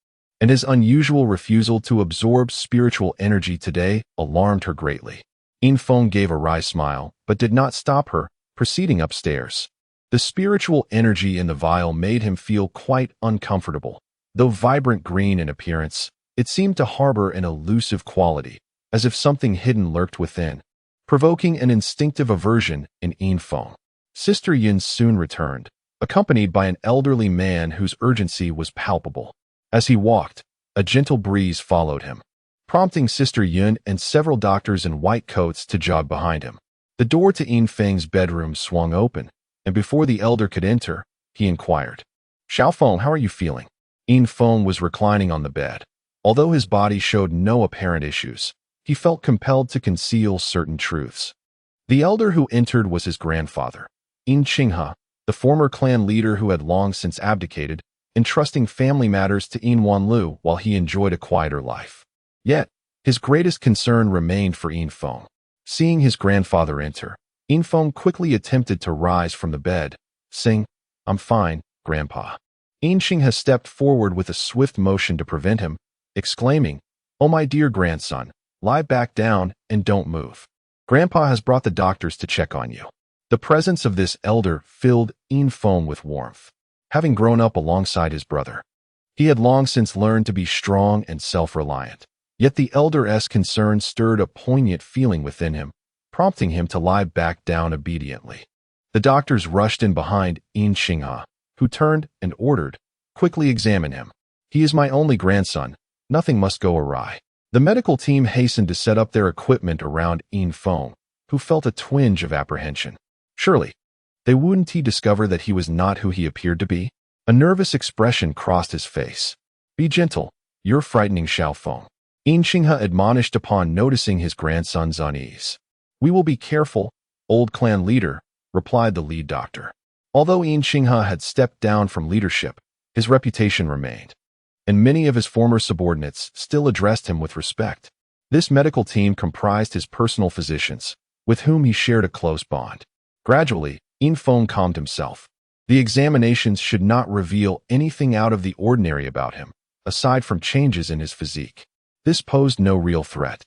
and his unusual refusal to absorb spiritual energy today alarmed her greatly. Yin Feng gave a wry smile, but did not stop her, proceeding upstairs. The spiritual energy in the vial made him feel quite uncomfortable. Though vibrant green in appearance, it seemed to harbor an elusive quality, as if something hidden lurked within, provoking an instinctive aversion in Yin Feng. Sister Yun soon returned, accompanied by an elderly man whose urgency was palpable. As he walked, a gentle breeze followed him, prompting Sister Yun and several doctors in white coats to jog behind him. The door to Yin Feng's bedroom swung open, and before the elder could enter, he inquired, "Xiaofeng, how are you feeling?" Yin Feng was reclining on the bed. Although his body showed no apparent issues, he felt compelled to conceal certain truths. The elder who entered was his grandfather, Yin Qinghe, the former clan leader who had long since abdicated, entrusting family matters to Yin Wanlu while he enjoyed a quieter life. Yet, his greatest concern remained for Yin Feng. Seeing his grandfather enter, Yin Feng quickly attempted to rise from the bed, saying, "I'm fine, Grandpa." Yin Qinghe stepped forward with a swift motion to prevent him, exclaiming, "Oh my dear grandson, lie back down and don't move. Grandpa has brought the doctors to check on you." The presence of this elder filled Yin Feng with warmth. Having grown up alongside his brother, he had long since learned to be strong and self-reliant. Yet the elder's concern stirred a poignant feeling within him, prompting him to lie back down obediently. The doctors rushed in behind Yin Qinghe, who turned and ordered, "Quickly examine him. He is my only grandson. Nothing must go awry." The medical team hastened to set up their equipment around Yin Feng, who felt a twinge of apprehension. Surely, they wouldn't he discover that he was not who he appeared to be? A nervous expression crossed his face. "Be gentle, you're frightening Xiaofeng," Yin Qinghe admonished upon noticing his grandson's unease. "We will be careful, old clan leader," replied the lead doctor. Although Yin Qinghe had stepped down from leadership, his reputation remained, and many of his former subordinates still addressed him with respect. This medical team comprised his personal physicians, with whom he shared a close bond. Gradually, Yin Feng calmed himself. The examinations should not reveal anything out of the ordinary about him, aside from changes in his physique. This posed no real threat,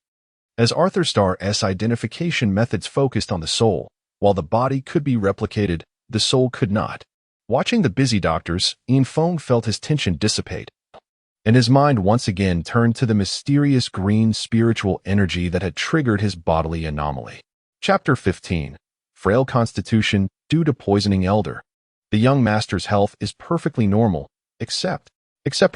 as Arthur Starr's identification methods focused on the soul. While the body could be replicated, the soul could not. Watching the busy doctors, Yin Feng felt his tension dissipate, and his mind once again turned to the mysterious green spiritual energy that had triggered his bodily anomaly. Chapter 15. Frail Constitution Due to Poisoning Elder. The young master's health is perfectly normal, except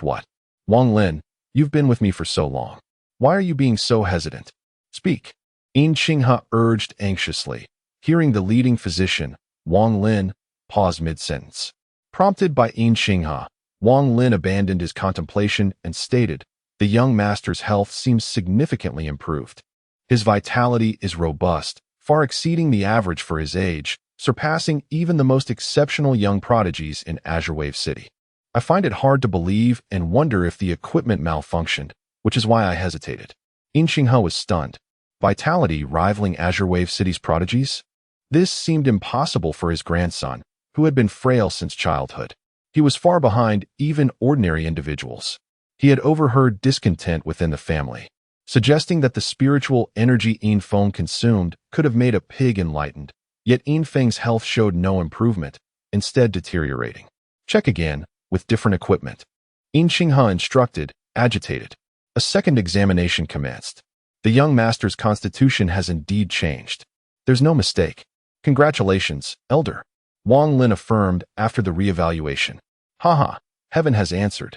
what? Wang Lin, you've been with me for so long. Why are you being so hesitant? Speak. Yin Qinghe urged anxiously. Hearing the leading physician, Wang Lin, paused mid-sentence. Prompted by Yin Qinghe, Wang Lin abandoned his contemplation and stated, "The young master's health seems significantly improved. His vitality is robust, far exceeding the average for his age, surpassing even the most exceptional young prodigies in Azure Wave City. I find it hard to believe and wonder if the equipment malfunctioned, which is why I hesitated." Yin Qinghe was stunned. Vitality rivaling Azure Wave City's prodigies? This seemed impossible for his grandson, who had been frail since childhood. He was far behind even ordinary individuals. He had overheard discontent within the family, suggesting that the spiritual energy Yin Feng consumed could have made a pig enlightened. Yet Yin Feng's health showed no improvement, instead deteriorating. Check again, with different equipment. Yin Qinghe instructed, agitated. A second examination commenced. The young master's constitution has indeed changed. There's no mistake. Congratulations, Elder. Wang Lin affirmed after the reevaluation. Haha, heaven has answered.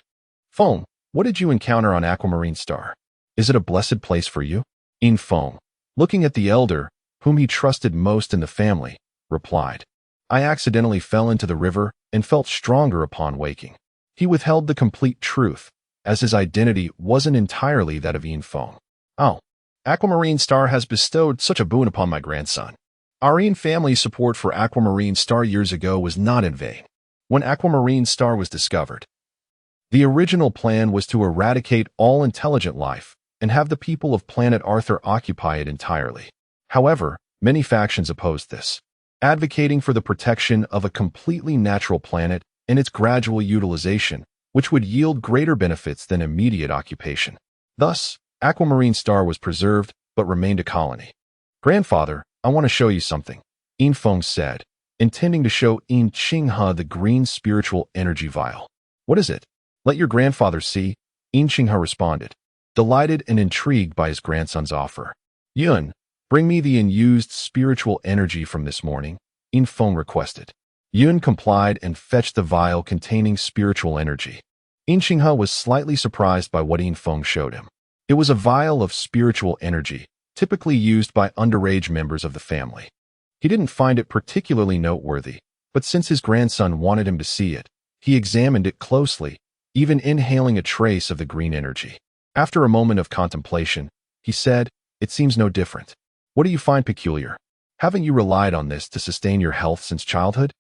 Feng, what did you encounter on Aquamarine Star? Is it a blessed place for you? In Feng, looking at the elder, whom he trusted most in the family, replied. I accidentally fell into the river and felt stronger upon waking. He withheld the complete truth, as his identity wasn't entirely that of Yin Feng. Oh, Aquamarine Star has bestowed such a boon upon my grandson. Our Yin family's support for Aquamarine Star years ago was not in vain. When Aquamarine Star was discovered, the original plan was to eradicate all intelligent life and have the people of planet Arthur occupy it entirely. However, many factions opposed this, advocating for the protection of a completely natural planet and its gradual utilization, which would yield greater benefits than immediate occupation. Thus, Aquamarine Star was preserved but remained a colony. Grandfather, I want to show you something, Yin Feng said, intending to show Yin Qinghe the green spiritual energy vial. What is it? Let your grandfather see, Yin Qinghe responded, delighted and intrigued by his grandson's offer. Yun, bring me the unused spiritual energy from this morning, Yin Feng requested. Yun complied and fetched the vial containing spiritual energy. Yin Qinghe was slightly surprised by what Yin Feng showed him. It was a vial of spiritual energy, typically used by underage members of the family. He didn't find it particularly noteworthy, but since his grandson wanted him to see it, he examined it closely, even inhaling a trace of the green energy. After a moment of contemplation, he said, It seems no different. What do you find peculiar? Haven't you relied on this to sustain your health since childhood?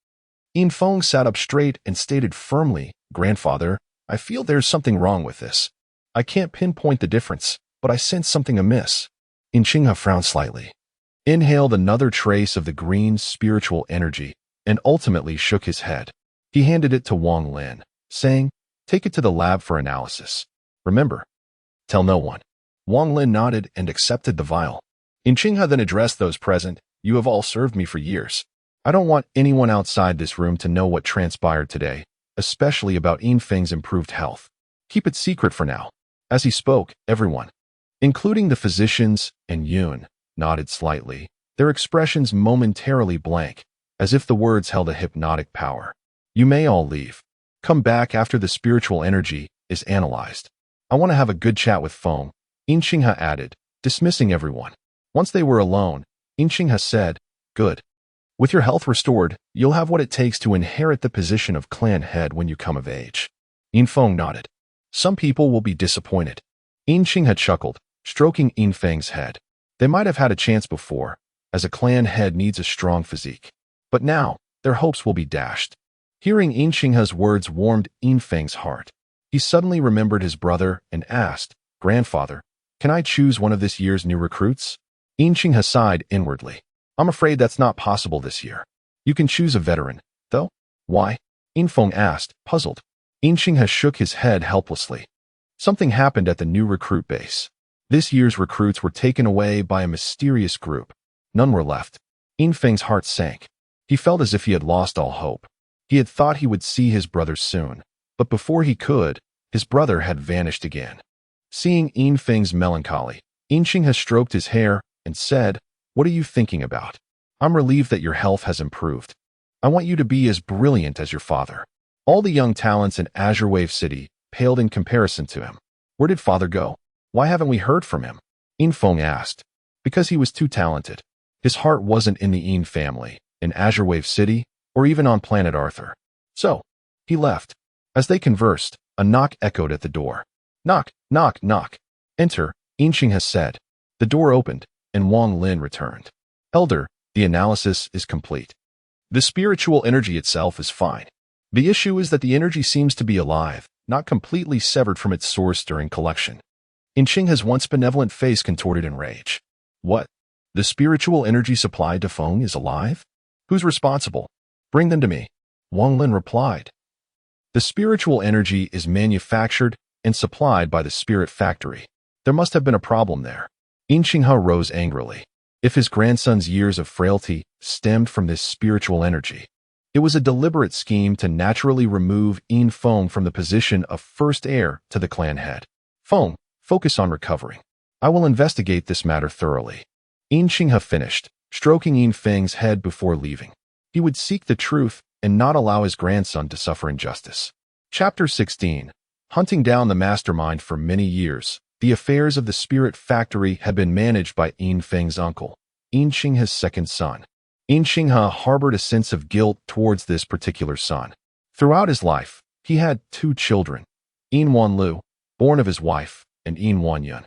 Yin Feng sat up straight and stated firmly, Grandfather, I feel there's something wrong with this. I can't pinpoint the difference, but I sense something amiss. Yin Qinghe frowned slightly, inhaled another trace of the green spiritual energy, and ultimately shook his head. He handed it to Wang Lin, saying, Take it to the lab for analysis. Remember, tell no one. Wang Lin nodded and accepted the vial. Yin Qinghe then addressed those present, You have all served me for years. I don't want anyone outside this room to know what transpired today, especially about Yin Feng's improved health. Keep it secret for now. As he spoke, everyone, including the physicians and Yun, nodded slightly, their expressions momentarily blank, as if the words held a hypnotic power. You may all leave. Come back after the spiritual energy is analyzed. I want to have a good chat with Feng, Yin Qinghe added, dismissing everyone. Once they were alone, Yin Qinghe said, Good. With your health restored, you'll have what it takes to inherit the position of clan head when you come of age. Yin Feng nodded. Some people will be disappointed. Yin Qinghe chuckled, stroking Yin Feng's head. They might have had a chance before, as a clan head needs a strong physique. But now, their hopes will be dashed. Hearing Yin Qinghe's words warmed Yin Feng's heart. He suddenly remembered his brother and asked, Grandfather, can I choose one of this year's new recruits? Yin Qinghe sighed inwardly. I'm afraid that's not possible this year. You can choose a veteran, though. Why? Yin Feng asked, puzzled. Yin Qinghe shook his head helplessly. Something happened at the new recruit base. This year's recruits were taken away by a mysterious group. None were left. Yin Feng's heart sank. He felt as if he had lost all hope. He had thought he would see his brother soon, but before he could, his brother had vanished again. Seeing Yin Feng's melancholy, Yin Qinghe stroked his hair and said, What are you thinking about? I'm relieved that your health has improved. I want you to be as brilliant as your father. All the young talents in Azure Wave City paled in comparison to him. Where did father go? Why haven't we heard from him? Yin Feng asked. Because he was too talented. His heart wasn't in the Yin family, in Azure Wave City, or even on planet Arthur. So, he left. As they conversed, a knock echoed at the door. Knock, knock, knock. Enter, Yin Qinghe said. The door opened, and Wang Lin returned. Elder, the analysis is complete. The spiritual energy itself is fine. The issue is that the energy seems to be alive, not completely severed from its source during collection. Yin Qinghe's once benevolent face contorted in rage. What? The spiritual energy supplied to Feng is alive? Who's responsible? Bring them to me. Wang Lin replied. The spiritual energy is manufactured and supplied by the spirit factory. There must have been a problem there. Yin Qinghe rose angrily. If his grandson's years of frailty stemmed from this spiritual energy, it was a deliberate scheme to naturally remove Yin Feng from the position of first heir to the clan head. Feng, focus on recovering. I will investigate this matter thoroughly. Yin Qinghe finished, stroking Yin Feng's head before leaving. He would seek the truth and not allow his grandson to suffer injustice. Chapter 16. Hunting down the mastermind. For many years, the affairs of the Spirit Factory had been managed by Yin Feng's uncle, Yin Qinghe's second son. Yin Qinghe harbored a sense of guilt towards this particular son. Throughout his life, he had two children, Yin Wanlu, born of his wife, and Yin Wanyun,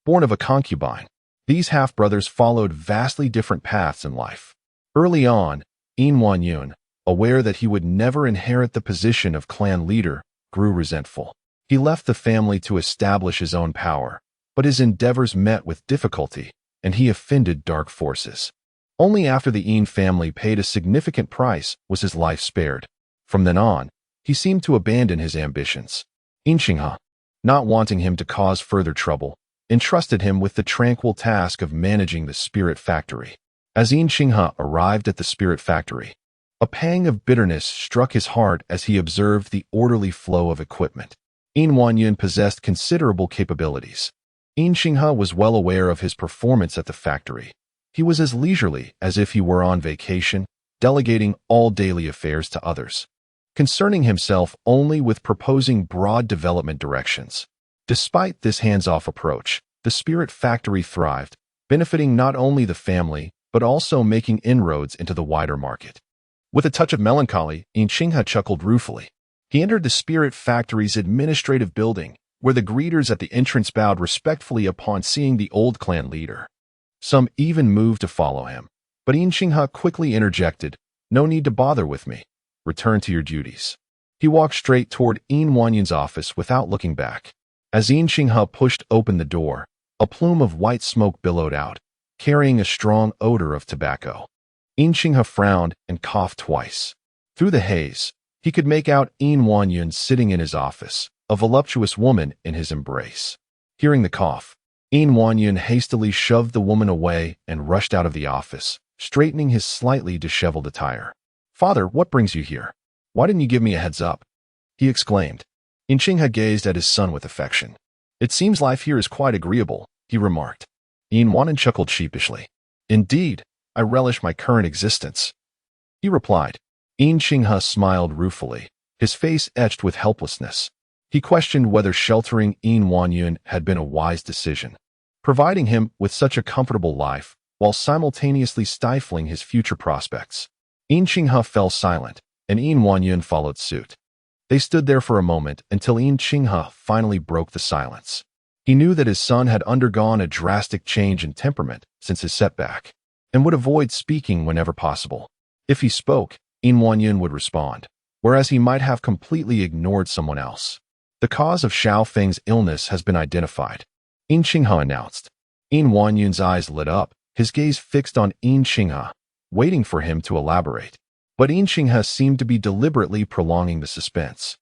born of a concubine. These half-brothers followed vastly different paths in life. Early on, Yin Wanyun, aware that he would never inherit the position of clan leader, grew resentful. He left the family to establish his own power, but his endeavors met with difficulty, and he offended dark forces. Only after the Yin family paid a significant price was his life spared. From then on, he seemed to abandon his ambitions. Yin Qinghe, not wanting him to cause further trouble, entrusted him with the tranquil task of managing the Spirit Factory. As Yin Qinghe arrived at the Spirit Factory, a pang of bitterness struck his heart as he observed the orderly flow of equipment. Yin Wanyun possessed considerable capabilities. Yin Qinghe was well aware of his performance at the factory. He was as leisurely as if he were on vacation, delegating all daily affairs to others, concerning himself only with proposing broad development directions. Despite this hands-off approach, the Spirit Factory thrived, benefiting not only the family, but also making inroads into the wider market. With a touch of melancholy, Yin Qinghe chuckled ruefully. He entered the Spirit Factory's administrative building, where the greeters at the entrance bowed respectfully upon seeing the old clan leader. Some even moved to follow him, but Yin Qinghe quickly interjected, "No need to bother with me. Return to your duties." He walked straight toward Yin Wanyun's office without looking back. As Yin Qinghe pushed open the door, a plume of white smoke billowed out, carrying a strong odor of tobacco. Yin Qinghe frowned and coughed twice. Through the haze, he could make out Yin Wanyun sitting in his office, a voluptuous woman in his embrace. Hearing the cough, Yin Wanyun hastily shoved the woman away and rushed out of the office, straightening his slightly disheveled attire. "Father, what brings you here? Why didn't you give me a heads up?" he exclaimed. Yin Qinghe gazed at his son with affection. "It seems life here is quite agreeable," he remarked. Yin Wanyun chuckled sheepishly. "Indeed, I relish my current existence," he replied. Yin Qinghe smiled ruefully, his face etched with helplessness. He questioned whether sheltering Yin Wanyun had been a wise decision, providing him with such a comfortable life while simultaneously stifling his future prospects. Yin Qinghe fell silent, and Yin Wanyun followed suit. They stood there for a moment until Yin Qinghe finally broke the silence. He knew that his son had undergone a drastic change in temperament since his setback, and would avoid speaking whenever possible. If he spoke, Yin Wanyun would respond, whereas he might have completely ignored someone else. "The cause of Xiao Feng's illness has been identified," Yin Qinghe announced. Yin Wanyun's eyes lit up, his gaze fixed on Yin Qinghe, waiting for him to elaborate. But Yin Qinghe seemed to be deliberately prolonging the suspense.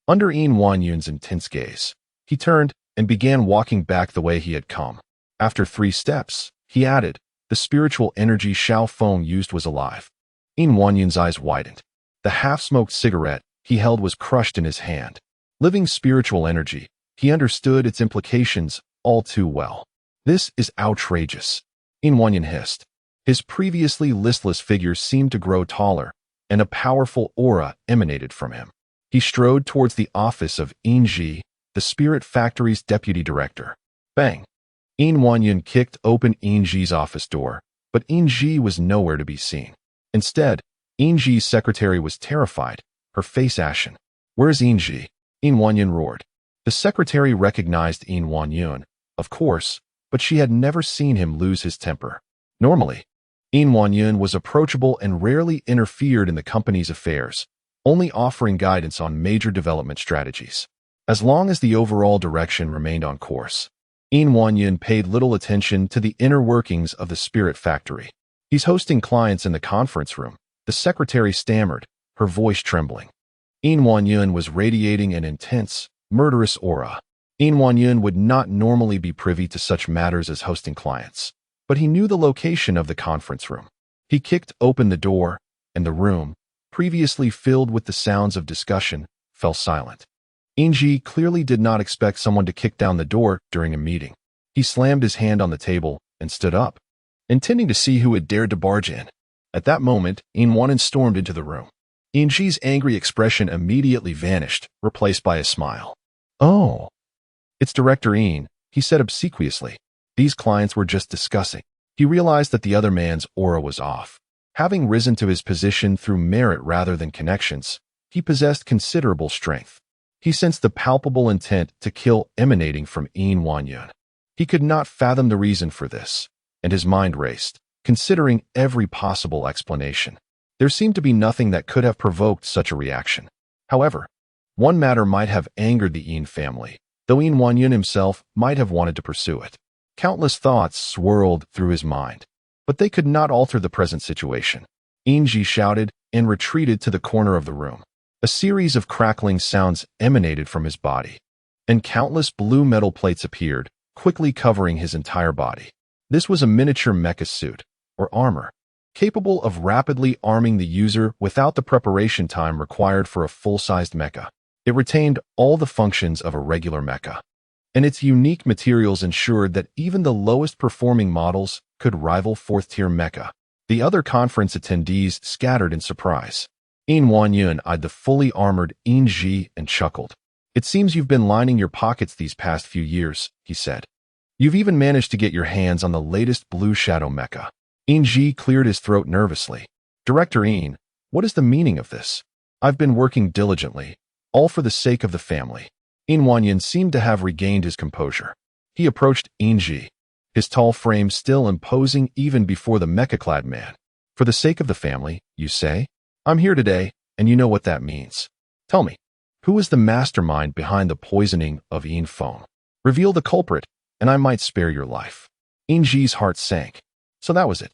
Under Yin Wanyun's intense gaze, he turned and began walking back the way he had come. After 3 steps, he added, "The spiritual energy Xiao Feng used was alive." Yin Wanyun's eyes widened. The half-smoked cigarette he held was crushed in his hand. Living spiritual energy, he understood its implications all too well. "This is outrageous," Yin Wanyun hissed. His previously listless figure seemed to grow taller, and a powerful aura emanated from him. He strode towards the office of Yin Ji, the Spirit Factory's deputy director. Bang! Yin Wanyun kicked open Yin Ji's office door, but Yin Ji was nowhere to be seen. Instead, Yin Ji's secretary was terrified, her face ashen. "Where's Yin Ji?" Yin Wanyun roared. The secretary recognized Yin Wanyun, of course, but she had never seen him lose his temper. Normally, Yin Wanyun was approachable and rarely interfered in the company's affairs, only offering guidance on major development strategies. As long as the overall direction remained on course, Yin Wanyun paid little attention to the inner workings of the Spirit Factory. "He's hosting clients in the conference room," the secretary stammered, her voice trembling. Yin Wanyun was radiating an intense, murderous aura. Yin Wanyun would not normally be privy to such matters as hosting clients, but he knew the location of the conference room. He kicked open the door, and the room, previously filled with the sounds of discussion, fell silent. Yin Ji clearly did not expect someone to kick down the door during a meeting. He slammed his hand on the table and stood up, intending to see who had dared to barge in. At that moment, Inwanin stormed into the room. Inji's angry expression immediately vanished, replaced by a smile. "Oh, it's Director Ian," he said obsequiously. These clients were just discussing. He realized that the other man's aura was off. Having risen to his position through merit rather than connections, he possessed considerable strength. He sensed the palpable intent to kill emanating from Ian Wanyun. He could not fathom the reason for this, and his mind raced, considering every possible explanation. There seemed to be nothing that could have provoked such a reaction. However, one matter might have angered the Ian family, though Ian Wanyun himself might have wanted to pursue it. Countless thoughts swirled through his mind, but they could not alter the present situation. Inji shouted and retreated to the corner of the room. A series of crackling sounds emanated from his body, and countless blue metal plates appeared, quickly covering his entire body. This was a miniature mecha suit, or armor, capable of rapidly arming the user without the preparation time required for a full-sized mecha. It retained all the functions of a regular mecha, and its unique materials ensured that even the lowest performing models could rival fourth-tier mecha. The other conference attendees scattered in surprise. Ian Wanyun eyed the fully armored Inji and chuckled. "It seems you've been lining your pockets these past few years," he said. "You've even managed to get your hands on the latest Blue Shadow mecha." Inji cleared his throat nervously. "Director Ian, what is the meaning of this? I've been working diligently, all for the sake of the family." Ian Wanyun seemed to have regained his composure. He approached Inji, his tall frame still imposing even before the mecha-clad man. "For the sake of the family, you say? I'm here today, and you know what that means. Tell me, who is the mastermind behind the poisoning of Ian Fong? Reveal the culprit, and I might spare your life." Inji's heart sank. So that was it.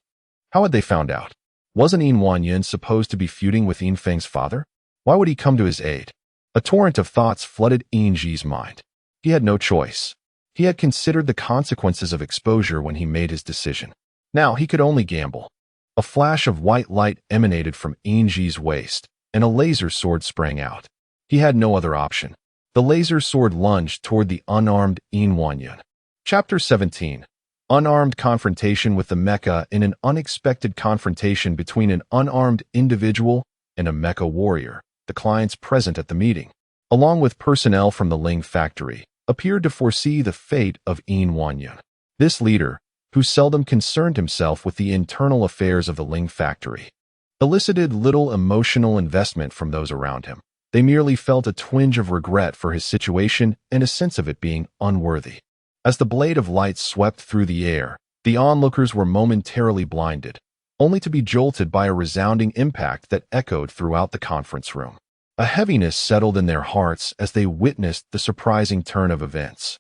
How had they found out? Wasn't Ian Wanyun supposed to be feuding with Ian Feng's father? Why would he come to his aid? A torrent of thoughts flooded Inji's mind. He had no choice. He had considered the consequences of exposure when he made his decision. Now he could only gamble. A flash of white light emanated from Inji's waist, and a laser sword sprang out. He had no other option. The laser sword lunged toward the unarmed Ian Wanyun. Chapter 17. Unarmed confrontation with the mecha. In an unexpected confrontation between an unarmed individual and a mecha warrior, the clients present at the meeting, along with personnel from the Ling factory, appeared to foresee the fate of Ian Wanyun. This leader, who seldom concerned himself with the internal affairs of the Ling factory, elicited little emotional investment from those around him. They merely felt a twinge of regret for his situation and a sense of it being unworthy. As the blade of light swept through the air, the onlookers were momentarily blinded, only to be jolted by a resounding impact that echoed throughout the conference room. A heaviness settled in their hearts as they witnessed the surprising turn of events.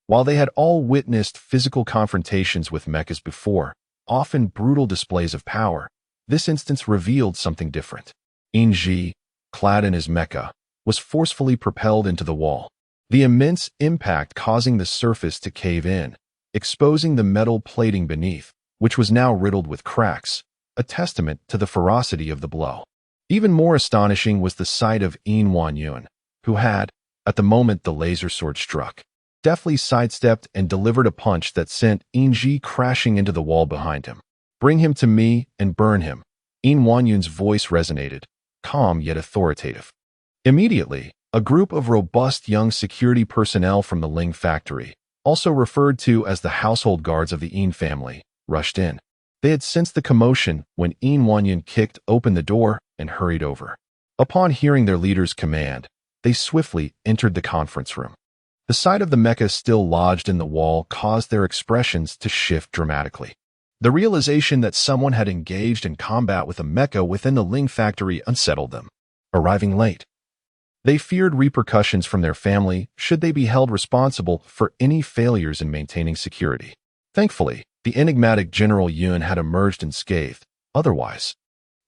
While they had all witnessed physical confrontations with mechas before, often brutal displays of power, this instance revealed something different. Inji, clad in his mecha, was forcefully propelled into the wall, the immense impact causing the surface to cave in, exposing the metal plating beneath, which was now riddled with cracks, a testament to the ferocity of the blow. Even more astonishing was the sight of Ian Wanyun, who had, at the moment the laser sword struck, deftly sidestepped and delivered a punch that sent Inji crashing into the wall behind him. "Bring him to me and burn him." Ian Wanyun's voice resonated, calm yet authoritative. Immediately, a group of robust young security personnel from the Ling factory, also referred to as the household guards of the Ian family, rushed in. They had sensed the commotion when Ian Wanyun kicked open the door and hurried over. Upon hearing their leader's command, they swiftly entered the conference room. The sight of the mecha still lodged in the wall caused their expressions to shift dramatically. The realization that someone had engaged in combat with a mecha within the Ling factory unsettled them. Arriving late, they feared repercussions from their family should they be held responsible for any failures in maintaining security. Thankfully, the enigmatic General Yun had emerged unscathed. Otherwise,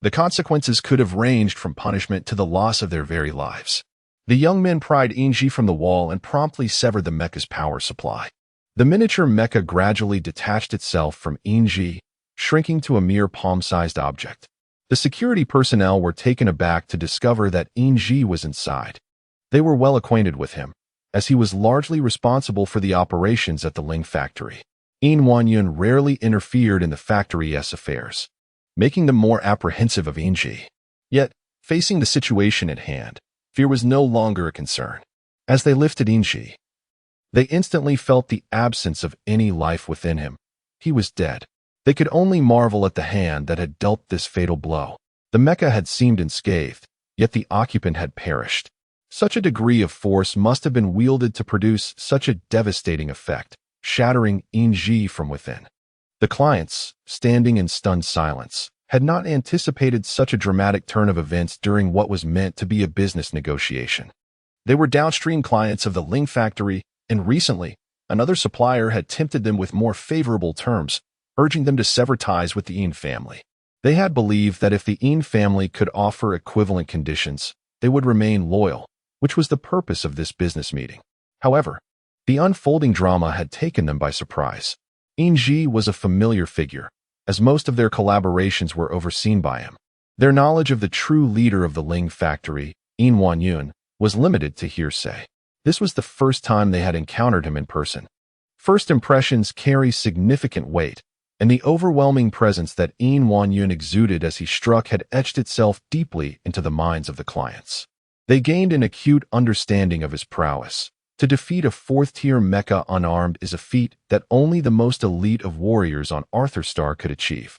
the consequences could have ranged from punishment to the loss of their very lives. The young men pried Inji from the wall and promptly severed the mecha's power supply. The miniature mecha gradually detached itself from Inji, shrinking to a mere palm-sized object. The security personnel were taken aback to discover that Inji was inside. They were well acquainted with him, as he was largely responsible for the operations at the Ling factory. In Wanyun rarely interfered in the factory's affairs, making them more apprehensive of Inji. Yet, facing the situation at hand, fear was no longer a concern. As they lifted Inji, they instantly felt the absence of any life within him. He was dead. They could only marvel at the hand that had dealt this fatal blow. The Mecha had seemed unscathed, yet the occupant had perished. Such a degree of force must have been wielded to produce such a devastating effect, shattering Inji from within. The clients, standing in stunned silence, had not anticipated such a dramatic turn of events during what was meant to be a business negotiation. They were downstream clients of the Ling factory, and recently, another supplier had tempted them with more favorable terms, urging them to sever ties with the Yin family. They had believed that if the Yin family could offer equivalent conditions, they would remain loyal, which was the purpose of this business meeting. However, the unfolding drama had taken them by surprise. Inji was a familiar figure, as most of their collaborations were overseen by him. Their knowledge of the true leader of the Ling factory, In Wanyun, was limited to hearsay. This was the first time they had encountered him in person. First impressions carry significant weight, and the overwhelming presence that In Wanyun exuded as he struck had etched itself deeply into the minds of the clients. They gained an acute understanding of his prowess. To defeat a fourth-tier mecha unarmed is a feat that only the most elite of warriors on Arthur could achieve.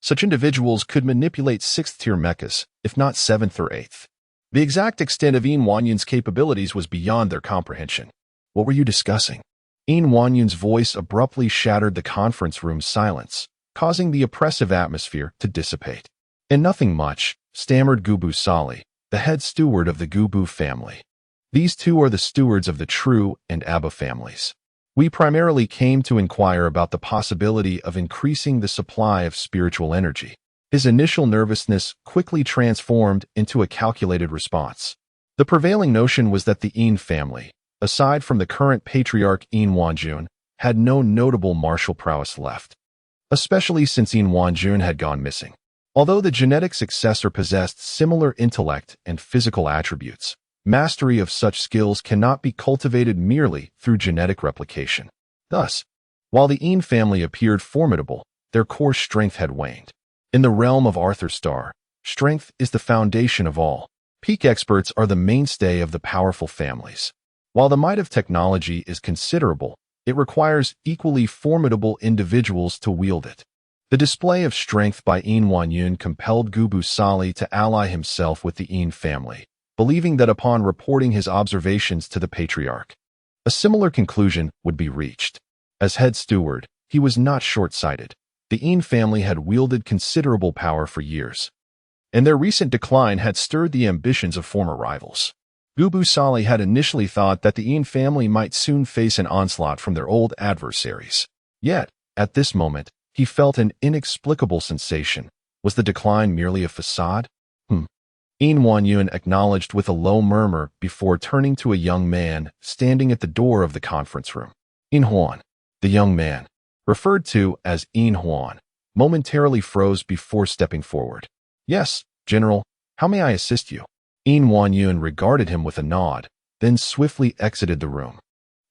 Such individuals could manipulate sixth-tier mechas, if not seventh or eighth. The exact extent of In Wanyun's capabilities was beyond their comprehension. What were you discussing? In Wanyun's voice abruptly shattered the conference room's silence, causing the oppressive atmosphere to dissipate. And nothing much, stammered Gubu Sali, the head steward of the Gubu family. These two are the stewards of the True and Abba families. We primarily came to inquire about the possibility of increasing the supply of spiritual energy. His initial nervousness quickly transformed into a calculated response. The prevailing notion was that the Yin family, aside from the current patriarch In Wanjun, had no notable martial prowess left, especially since In Wanjun had gone missing. Although the genetic successor possessed similar intellect and physical attributes, mastery of such skills cannot be cultivated merely through genetic replication. Thus, while the Yin family appeared formidable, their core strength had waned. In the realm of Arthur, strength is the foundation of all. Peak experts are the mainstay of the powerful families. While the might of technology is considerable, it requires equally formidable individuals to wield it. The display of strength by In Wanyun compelled Gubu Sali to ally himself with the Yin family, believing that upon reporting his observations to the patriarch, a similar conclusion would be reached. As head steward, he was not short-sighted. The Yin family had wielded considerable power for years, and their recent decline had stirred the ambitions of former rivals. Gubu Sali had initially thought that the Yin family might soon face an onslaught from their old adversaries. Yet, at this moment, he felt an inexplicable sensation. Was the decline merely a facade? In Wanyun acknowledged with a low murmur before turning to a young man standing at the door of the conference room. In Huan, the young man, referred to as In Huan, momentarily froze before stepping forward. Yes, General, how may I assist you? In Wanyun regarded him with a nod, then swiftly exited the room,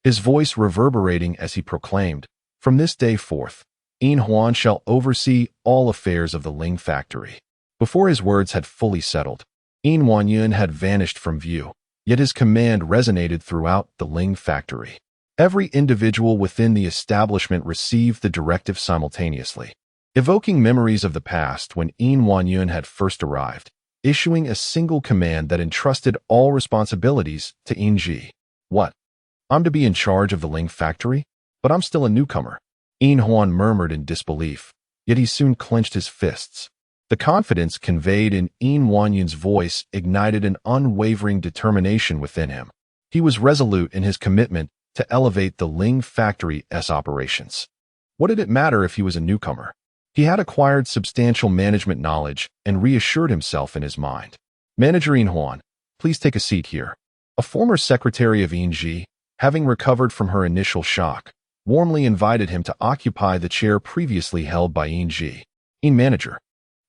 his voice reverberating as he proclaimed, "From this day forth, In Huan shall oversee all affairs of the Ling factory." Before his words had fully settled, In Wanyun had vanished from view, yet his command resonated throughout the Ling factory. Every individual within the establishment received the directive simultaneously, evoking memories of the past when In Wanyun had first arrived, issuing a single command that entrusted all responsibilities to Inji. What? I'm to be in charge of the Ling factory? But I'm still a newcomer. In Huan murmured in disbelief, yet he soon clenched his fists. The confidence conveyed in Wanyun's voice ignited an unwavering determination within him. He was resolute in his commitment to elevate the Ling factory's operations. What did it matter if he was a newcomer? He had acquired substantial management knowledge and reassured himself in his mind. Manager In Huan, please take a seat here. A former secretary of Inji, having recovered from her initial shock, warmly invited him to occupy the chair previously held by Inji. In Manager,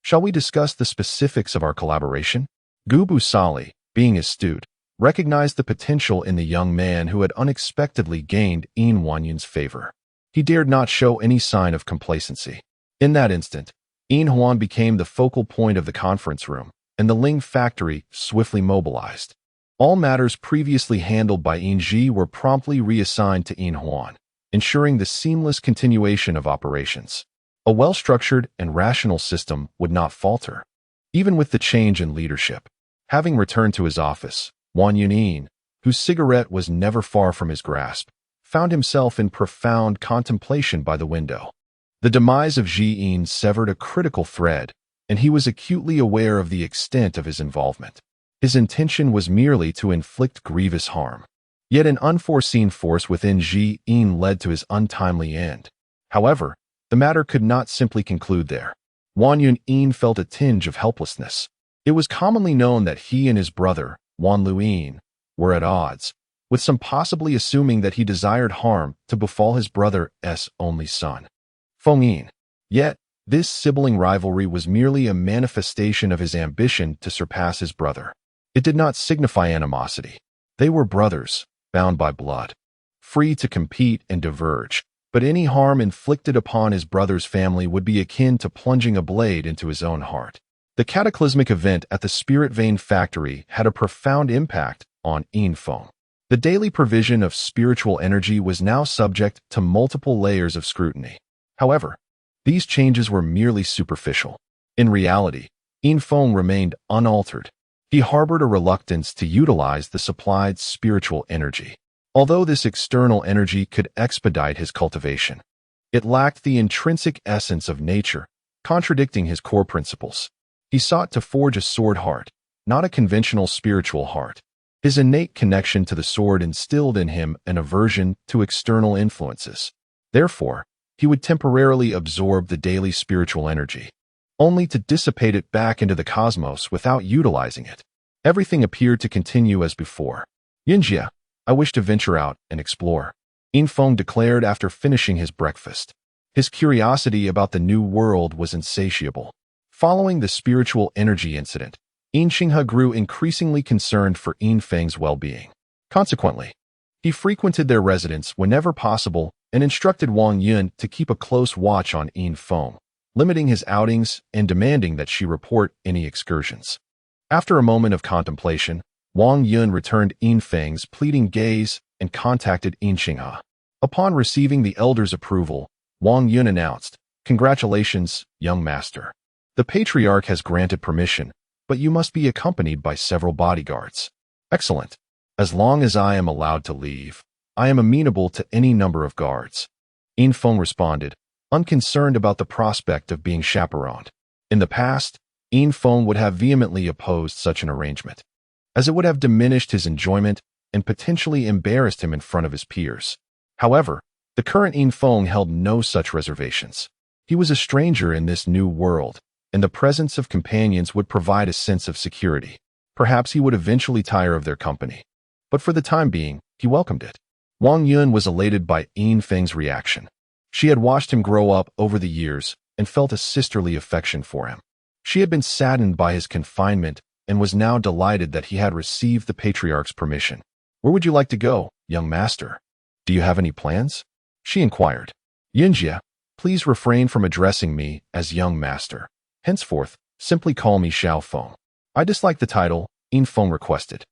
shall we discuss the specifics of our collaboration? Gubu Sali, being astute, recognized the potential in the young man who had unexpectedly gained Yin Huanyun's favor. He dared not show any sign of complacency. In that instant, Yin Huan became the focal point of the conference room, and the Ling factory swiftly mobilized. All matters previously handled by Yin Ji were promptly reassigned to Yin Huan, ensuring the seamless continuation of operations. A well-structured and rational system would not falter. Even with the change in leadership, having returned to his office, Huan Yunin, whose cigarette was never far from his grasp, found himself in profound contemplation by the window. The demise of Ji Yin severed a critical thread, and he was acutely aware of the extent of his involvement. His intention was merely to inflict grievous harm. Yet an unforeseen force within Ji Yin led to his untimely end. However, the matter could not simply conclude there. Huan Yunin felt a tinge of helplessness. It was commonly known that he and his brother, Huan Luyin, were at odds, with some possibly assuming that he desired harm to befall his brother's only son, Feng Yin. Yet, this sibling rivalry was merely a manifestation of his ambition to surpass his brother. It did not signify animosity. They were brothers, bound by blood, free to compete and diverge, but any harm inflicted upon his brother's family would be akin to plunging a blade into his own heart. The cataclysmic event at the Spirit Vein factory had a profound impact on Yin Feng. The daily provision of spiritual energy was now subject to multiple layers of scrutiny. However, these changes were merely superficial. In reality, Yin Feng remained unaltered. He harbored a reluctance to utilize the supplied spiritual energy. Although this external energy could expedite his cultivation, it lacked the intrinsic essence of nature, contradicting his core principles. He sought to forge a sword heart, not a conventional spiritual heart. His innate connection to the sword instilled in him an aversion to external influences. Therefore, he would temporarily absorb the daily spiritual energy, only to dissipate it back into the cosmos without utilizing it. Everything appeared to continue as before. Yinjia, I wish to venture out and explore, Yin Feng declared after finishing his breakfast. His curiosity about the new world was insatiable. Following the spiritual energy incident, Yin Xinghe grew increasingly concerned for Yin Feng's well-being. Consequently, he frequented their residence whenever possible and instructed Wang Yun to keep a close watch on Yin Feng, limiting his outings and demanding that she report any excursions. After a moment of contemplation, Wang Yun returned Yin Feng's pleading gaze and contacted Yin Xinghe. Upon receiving the elder's approval, Wang Yun announced, "Congratulations, young master. The patriarch has granted permission, but you must be accompanied by several bodyguards." "Excellent. As long as I am allowed to leave, I am amenable to any number of guards," Yin Feng responded, unconcerned about the prospect of being chaperoned. In the past, Yin Feng would have vehemently opposed such an arrangement, as it would have diminished his enjoyment and potentially embarrassed him in front of his peers. However, the current Yin Feng held no such reservations. He was a stranger in this new world, and the presence of companions would provide a sense of security. Perhaps he would eventually tire of their company, but for the time being, he welcomed it. Wang Yun was elated by Yin Feng's reaction. She had watched him grow up over the years and felt a sisterly affection for him. She had been saddened by his confinement and was now delighted that he had received the patriarch's permission. "Where would you like to go, young master? Do you have any plans?" she inquired. "Yinjia, please refrain from addressing me as young master. Henceforth, simply call me Xiao Feng." "I dislike the title," Yin Feng requested.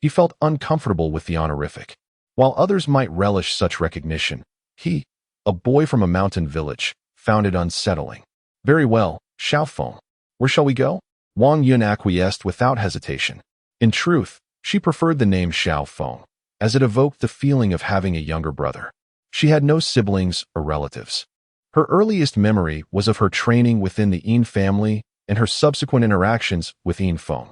He felt uncomfortable with the honorific. While others might relish such recognition, he, a boy from a mountain village, found it unsettling. "Very well, Xiao Feng. Where shall we go?" Wang Yun acquiesced without hesitation. In truth, she preferred the name Xiao Feng, as it evoked the feeling of having a younger brother. She had no siblings or relatives. Her earliest memory was of her training within the Yin family and her subsequent interactions with Yin Feng.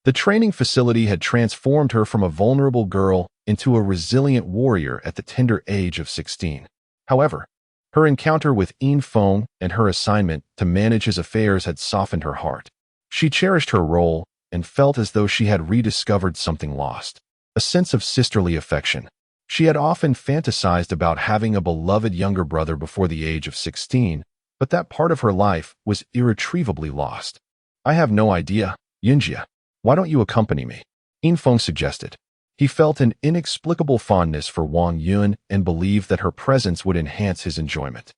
The training facility had transformed her from a vulnerable girl into a resilient warrior at the tender age of 16. However, her encounter with Yin Feng and her assignment to manage his affairs had softened her heart. She cherished her role and felt as though she had rediscovered something lost, a sense of sisterly affection. She had often fantasized about having a beloved younger brother before the age of 16, but that part of her life was irretrievably lost. "I have no idea, Yinjia. Why don't you accompany me?" Yin Feng suggested. He felt an inexplicable fondness for Wang Yun and believed that her presence would enhance his enjoyment.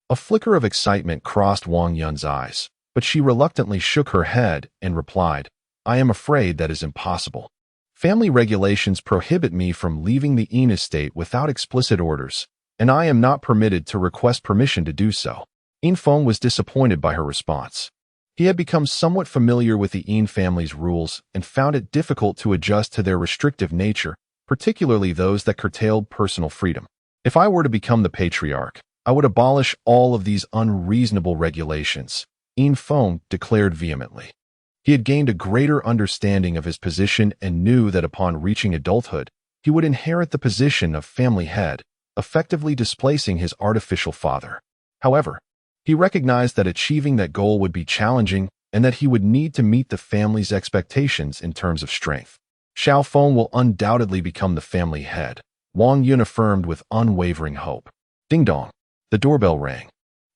A flicker of excitement crossed Wang Yun's eyes, but she reluctantly shook her head and replied, "I am afraid that is impossible. Family regulations prohibit me from leaving the Yin estate without explicit orders, and I am not permitted to request permission to do so." Yin Feng was disappointed by her response. He had become somewhat familiar with the Yin family's rules and found it difficult to adjust to their restrictive nature, particularly those that curtailed personal freedom. "If I were to become the patriarch, I would abolish all of these unreasonable regulations," Yin Feng declared vehemently. He had gained a greater understanding of his position and knew that upon reaching adulthood, he would inherit the position of family head, effectively displacing his artificial father. However, he recognized that achieving that goal would be challenging and that he would need to meet the family's expectations in terms of strength. "Xiao Feng will undoubtedly become the family head," Wang Yun affirmed with unwavering hope. Ding dong. The doorbell rang,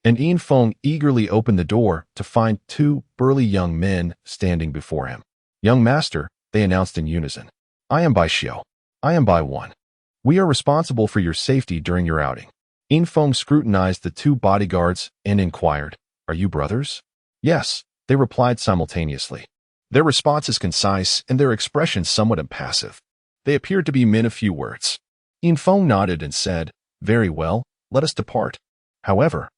and Yin Feng eagerly opened the door to find two burly young men standing before him. "Young master," they announced in unison. "I am Bai Xiao. I am Bai Wan. We are responsible for your safety during your outing." Yin Feng scrutinized the two bodyguards and inquired, "Are you brothers?" "Yes," they replied simultaneously. Their response is concise and their expression somewhat impassive. They appeared to be men of few words. Yin Feng nodded and said, "Very well, let us depart. However,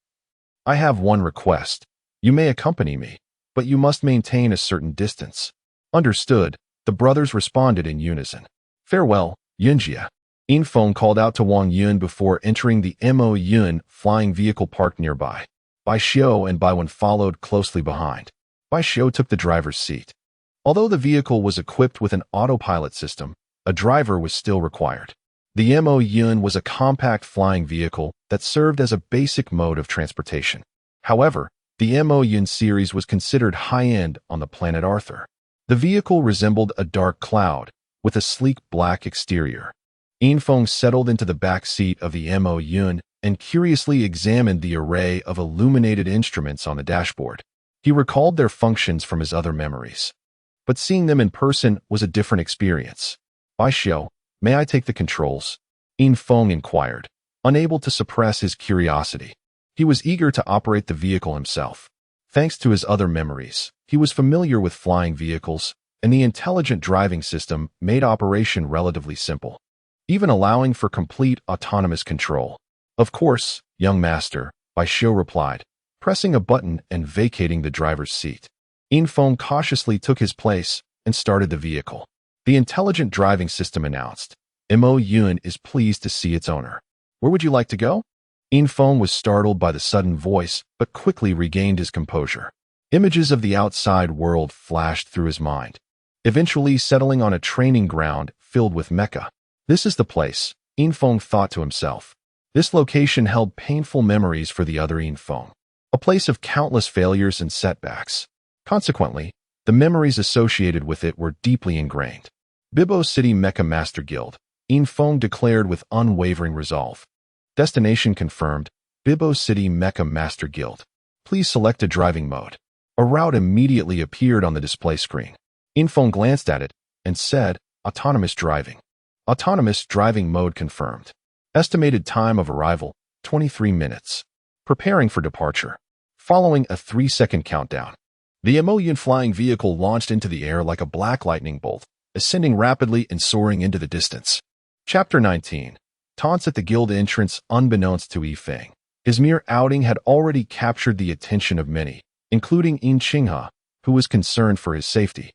I have one request. You may accompany me, but you must maintain a certain distance." "Understood," the brothers responded in unison. "Farewell, Yunjia." Yin Feng called out to Wang Yun before entering the Mo Yun flying vehicle parked nearby. Bai Xiao and Bai Wan followed closely behind. Bai Xiao took the driver's seat. Although the vehicle was equipped with an autopilot system, a driver was still required. The Mo Yun was a compact flying vehicle that served as a basic mode of transportation. However, the Mo Yun series was considered high-end on the planet Arthur. The vehicle resembled a dark cloud with a sleek black exterior. Yin Feng settled into the back seat of the Mo Yun and curiously examined the array of illuminated instruments on the dashboard. He recalled their functions from his other memories. But seeing them in person was a different experience. "Bai Xiao, may I take the controls?" Yin Feng inquired, unable to suppress his curiosity. He was eager to operate the vehicle himself. Thanks to his other memories, he was familiar with flying vehicles, and the intelligent driving system made operation relatively simple, even allowing for complete autonomous control. "Of course, young master," Bai Xiao replied, pressing a button and vacating the driver's seat. Yin Feng cautiously took his place and started the vehicle. The intelligent driving system announced, "Mo Yun is pleased to see its owner. Where would you like to go?" Yin Feng was startled by the sudden voice, but quickly regained his composure. Images of the outside world flashed through his mind, eventually settling on a training ground filled with Mecha. "This is the place," Yin Feng thought to himself. This location held painful memories for the other Yin Feng, a place of countless failures and setbacks. Consequently, the memories associated with it were deeply ingrained. "Bibo City Mecha Master Guild," Yin Feng declared with unwavering resolve. "Destination confirmed, Bibo City Mecha Master Guild. Please select a driving mode." A route immediately appeared on the display screen. Yin Feng glanced at it and said, "Autonomous driving." Autonomous driving mode confirmed. Estimated time of arrival, 23 minutes. Preparing for departure. Following a 3-second countdown, the Mo Yun flying vehicle launched into the air like a black lightning bolt, ascending rapidly and soaring into the distance. Chapter 19. Taunts at the guild entrance. Unbeknownst to Yifeng, his mere outing had already captured the attention of many, including Yin Qinghe, who was concerned for his safety,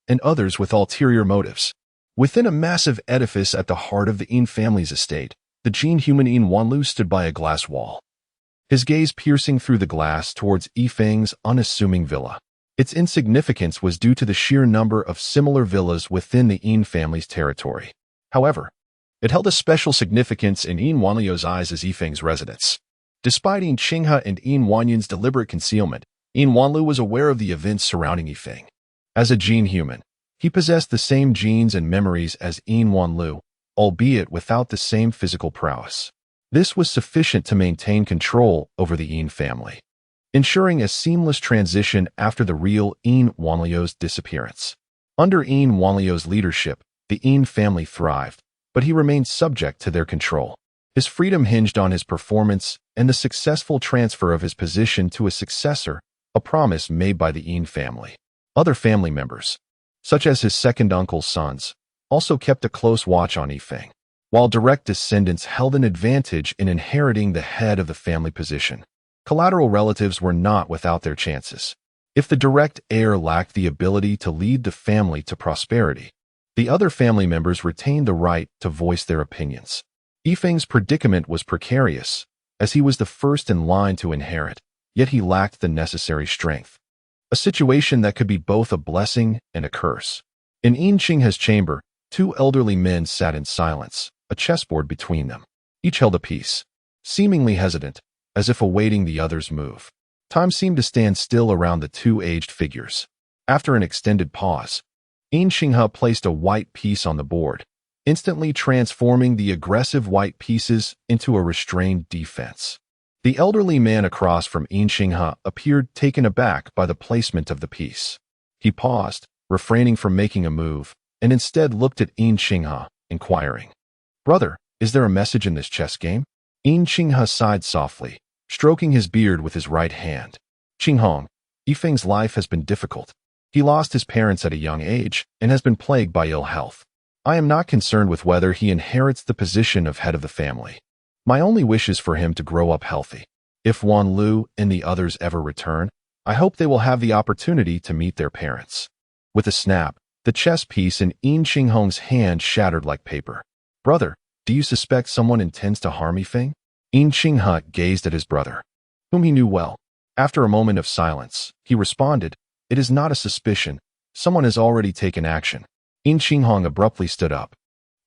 and others with ulterior motives. Within a massive edifice at the heart of the Yin family's estate, the gene-human Yin Wanlu stood by a glass wall, his gaze piercing through the glass towards Yifeng's unassuming villa. Its insignificance was due to the sheer number of similar villas within the Yin family's territory. However, it held a special significance in Yin Wanlu's eyes as Yifeng's residence. Despite Yin Qinghe and Yin Wanyun's deliberate concealment, Yin Wanlu was aware of the events surrounding Yifeng. As a gene-human, he possessed the same genes and memories as Yin Wanlu, albeit without the same physical prowess. This was sufficient to maintain control over the Yin family, ensuring a seamless transition after the real Yin Wanlu's disappearance. Under Yin Wanlu's leadership, The Yin family thrived, but he remained subject to their control. His freedom hinged on his performance and the successful transfer of his position to a successor, a promise made by the Yin family. Other family members, such as his second uncle's sons, also kept a close watch on Yifeng, while direct descendants held an advantage in inheriting the head of the family position. Collateral relatives were not without their chances. If the direct heir lacked the ability to lead the family to prosperity, the other family members retained the right to voice their opinions. Yifeng's predicament was precarious, as he was the first in line to inherit, yet he lacked the necessary strength. A situation that could be both a blessing and a curse. In Yin Qinghe's chamber, two elderly men sat in silence, a chessboard between them. Each held a piece, seemingly hesitant, as if awaiting the other's move. Time seemed to stand still around the two aged figures. After an extended pause, Yin Qinghe placed a white piece on the board, instantly transforming the aggressive white pieces into a restrained defense. The elderly man across from Yin Qinghe appeared taken aback by the placement of the piece. He paused, refraining from making a move, and instead looked at Yin Qinghe, inquiring, "Brother, is there a message in this chess game?" Yin Qinghe sighed softly, stroking his beard with his right hand. "Qinghong, Yifeng's life has been difficult. He lost his parents at a young age and has been plagued by ill health. I am not concerned with whether he inherits the position of head of the family. My only wish is for him to grow up healthy. If Wan Lu and the others ever return, I hope they will have the opportunity to meet their parents." With a snap, the chess piece in Yin Qinghong's hand shattered like paper. "Brother, do you suspect someone intends to harm Yifeng?" Yin Qinghe gazed at his brother, whom he knew well. After a moment of silence, he responded, "It is not a suspicion. Someone has already taken action." Yin Qinghong abruptly stood up,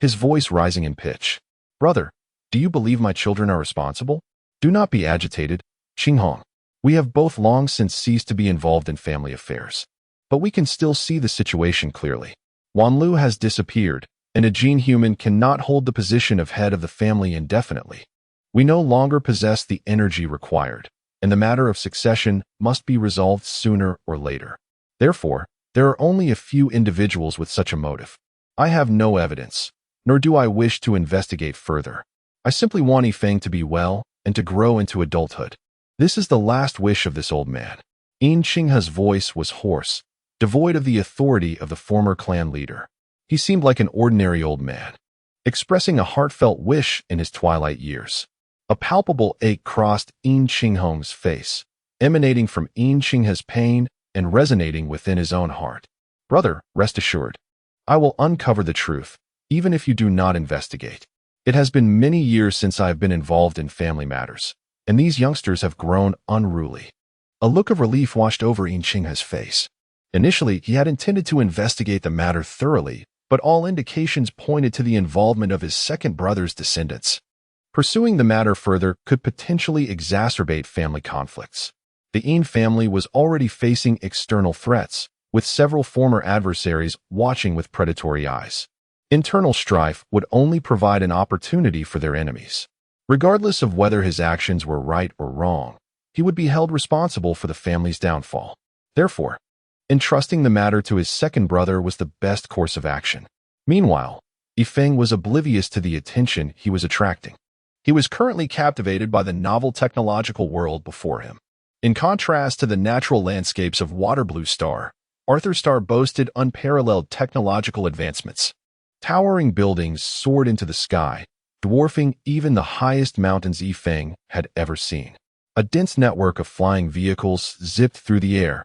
his voice rising in pitch. "Brother, do you believe my children are responsible? Do not be agitated, Qinghong. We have both long since ceased to be involved in family affairs, but we can still see the situation clearly. Wan Lu has disappeared, and a gene human cannot hold the position of head of the family indefinitely. We no longer possess the energy required, and the matter of succession must be resolved sooner or later. Therefore, there are only a few individuals with such a motive. I have no evidence, nor do I wish to investigate further. I simply want Yifeng to be well and to grow into adulthood. This is the last wish of this old man." Yin Qinghe's voice was hoarse, devoid of the authority of the former clan leader. He seemed like an ordinary old man, expressing a heartfelt wish in his twilight years. A palpable ache crossed Yin Qinghong's face, emanating from Yin Qinghe's pain and resonating within his own heart. "Brother, rest assured. I will uncover the truth, even if you do not investigate. It has been many years since I have been involved in family matters, and these youngsters have grown unruly." A look of relief washed over Yin Qinghe's face. Initially, he had intended to investigate the matter thoroughly, but all indications pointed to the involvement of his second brother's descendants. Pursuing the matter further could potentially exacerbate family conflicts. The Yin family was already facing external threats, with several former adversaries watching with predatory eyes. Internal strife would only provide an opportunity for their enemies. Regardless of whether his actions were right or wrong, he would be held responsible for the family's downfall. Therefore, entrusting the matter to his second brother was the best course of action. Meanwhile, Yifeng was oblivious to the attention he was attracting. He was currently captivated by the novel technological world before him. In contrast to the natural landscapes of Waterblue Star, Arthur Star boasted unparalleled technological advancements. Towering buildings soared into the sky, dwarfing even the highest mountains Yifeng had ever seen. A dense network of flying vehicles zipped through the air,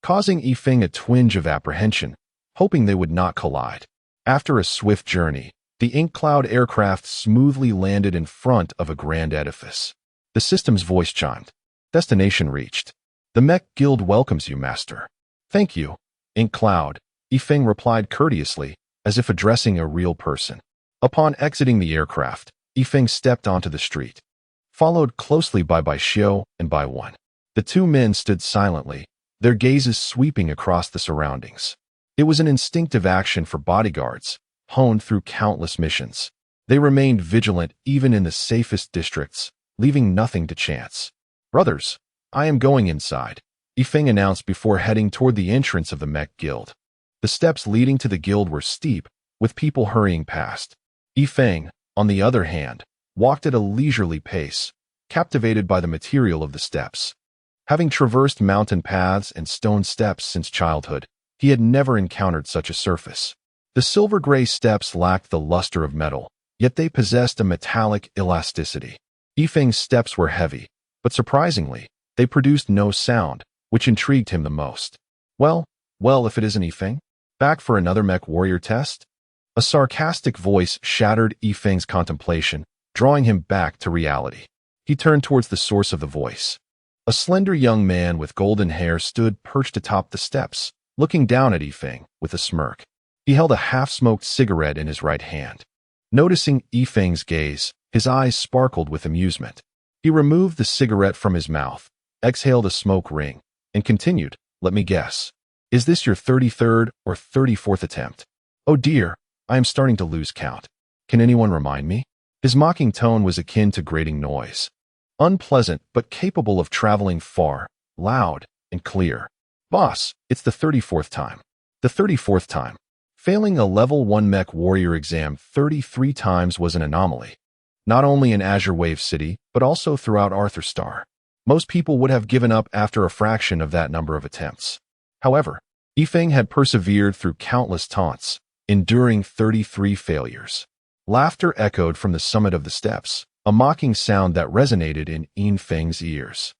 causing Yifeng a twinge of apprehension, hoping they would not collide. After a swift journey, the ink cloud aircraft smoothly landed in front of a grand edifice. The system's voice chimed. "Destination reached. The Mech Guild welcomes you, Master." "Thank you, Ink Cloud," Yifeng replied courteously, as if addressing a real person. Upon exiting the aircraft, Yifeng stepped onto the street, followed closely by Bai Xiu and Bai Wan. The two men stood silently, their gazes sweeping across the surroundings. It was an instinctive action for bodyguards, honed through countless missions. They remained vigilant even in the safest districts, leaving nothing to chance. "Brothers, I am going inside," Yifeng announced before heading toward the entrance of the Mech Guild. The steps leading to the guild were steep, with people hurrying past. Yifeng, on the other hand, walked at a leisurely pace, captivated by the material of the steps. Having traversed mountain paths and stone steps since childhood, he had never encountered such a surface. The silver-gray steps lacked the luster of metal, yet they possessed a metallic elasticity. Yifeng's steps were heavy, but surprisingly, they produced no sound, which intrigued him the most. Well, if it isn't Yifeng? Back for another mech warrior test? A sarcastic voice shattered Yifeng's contemplation, drawing him back to reality. He turned towards the source of the voice. A slender young man with golden hair stood perched atop the steps, looking down at Yifeng with a smirk. He held a half-smoked cigarette in his right hand. Noticing Yifeng's gaze, his eyes sparkled with amusement. He removed the cigarette from his mouth, exhaled a smoke ring, and continued, "Let me guess. Is this your 33rd or 34th attempt? Oh dear, I am starting to lose count. Can anyone remind me?" His mocking tone was akin to grating noise. Unpleasant, but capable of traveling far, loud, and clear. "Boss, it's the 34th time. The 34th time." Failing a level 1 mech warrior exam 33 times was an anomaly. Not only in Azure Wave City, but also throughout Arthur Star. Most people would have given up after a fraction of that number of attempts. However, Yifeng had persevered through countless taunts, enduring 33 failures. Laughter echoed from the summit of the steps, a mocking sound that resonated in Yifeng's ears.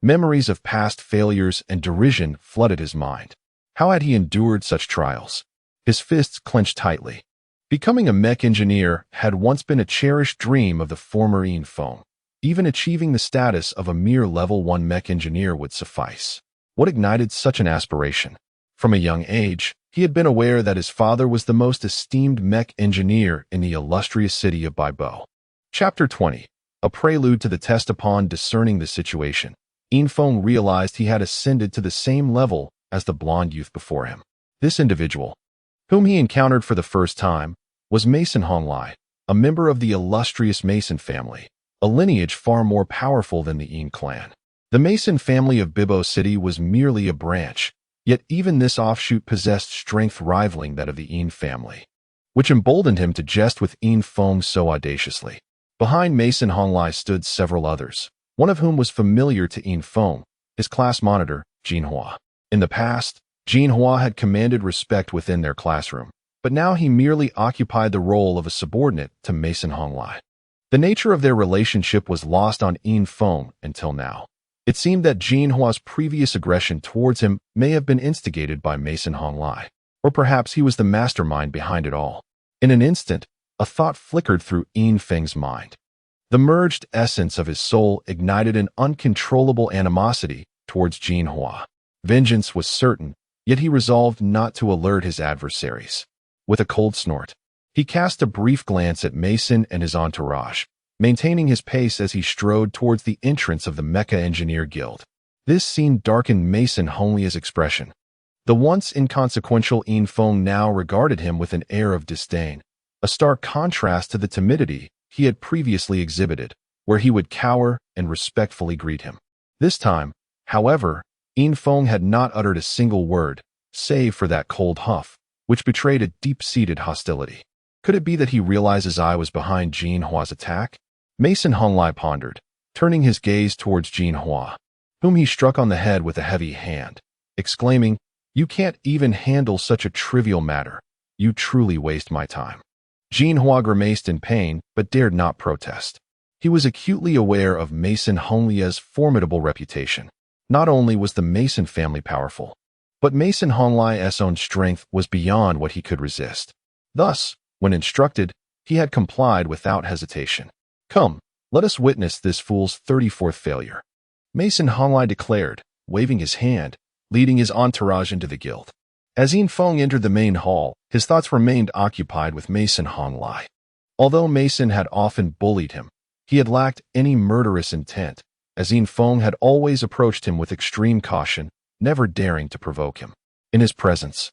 Memories of past failures and derision flooded his mind. How had he endured such trials? His fists clenched tightly. Becoming a mech engineer had once been a cherished dream of the former Yifeng. Even achieving the status of a mere level 1 mech engineer would suffice. What ignited such an aspiration? From a young age, he had been aware that his father was the most esteemed mech engineer in the illustrious city of Baibo. Chapter 20. A prelude to the test. Upon discerning the situation, Yifeng realized he had ascended to the same level as the blonde youth before him. This individual, whom he encountered for the first time, was Mason Honglai, a member of the illustrious Mason family, a lineage far more powerful than the Yin clan. The Mason family of Bibo City was merely a branch, yet even this offshoot possessed strength rivaling that of the Yin family, which emboldened him to jest with Yifeng so audaciously. Behind Mason Honglai stood several others, one of whom was familiar to Yifeng, his class monitor, Jinhua. In the past, Jinhua had commanded respect within their classroom, but now he merely occupied the role of a subordinate to Mason Honglai. The nature of their relationship was lost on Yifeng until now. It seemed that Jinhua's previous aggression towards him may have been instigated by Mason Honglai, or perhaps he was the mastermind behind it all. In an instant, a thought flickered through Yifeng's mind. The merged essence of his soul ignited an uncontrollable animosity towards Jinhua. Vengeance was certain, yet he resolved not to alert his adversaries. With a cold snort, he cast a brief glance at Mason and his entourage, maintaining his pace as he strode towards the entrance of the Mecha Engineer Guild. This scene darkened Mason Honglia's expression. The once inconsequential Yifeng now regarded him with an air of disdain, a stark contrast to the timidity he had previously exhibited, where he would cower and respectfully greet him. This time, however, Yifeng had not uttered a single word, save for that cold huff, which betrayed a deep-seated hostility. Could it be that he realized his eye was behind Jinhua's attack? Mason Honglai pondered, turning his gaze towards Jinhua, whom he struck on the head with a heavy hand, exclaiming, "You can't even handle such a trivial matter. You truly waste my time." Jinhua grimaced in pain, but dared not protest. He was acutely aware of Mason Honglia's formidable reputation. Not only was the Mason family powerful, but Mason Honglai's own strength was beyond what he could resist. Thus, when instructed, he had complied without hesitation. "Come, let us witness this fool's 34th failure," Mason Honglai declared, waving his hand, leading his entourage into the guild. As Yifeng entered the main hall, his thoughts remained occupied with Mason Honglai. Although Mason had often bullied him, he had lacked any murderous intent, as Yifeng had always approached him with extreme caution, never daring to provoke him. In his presence,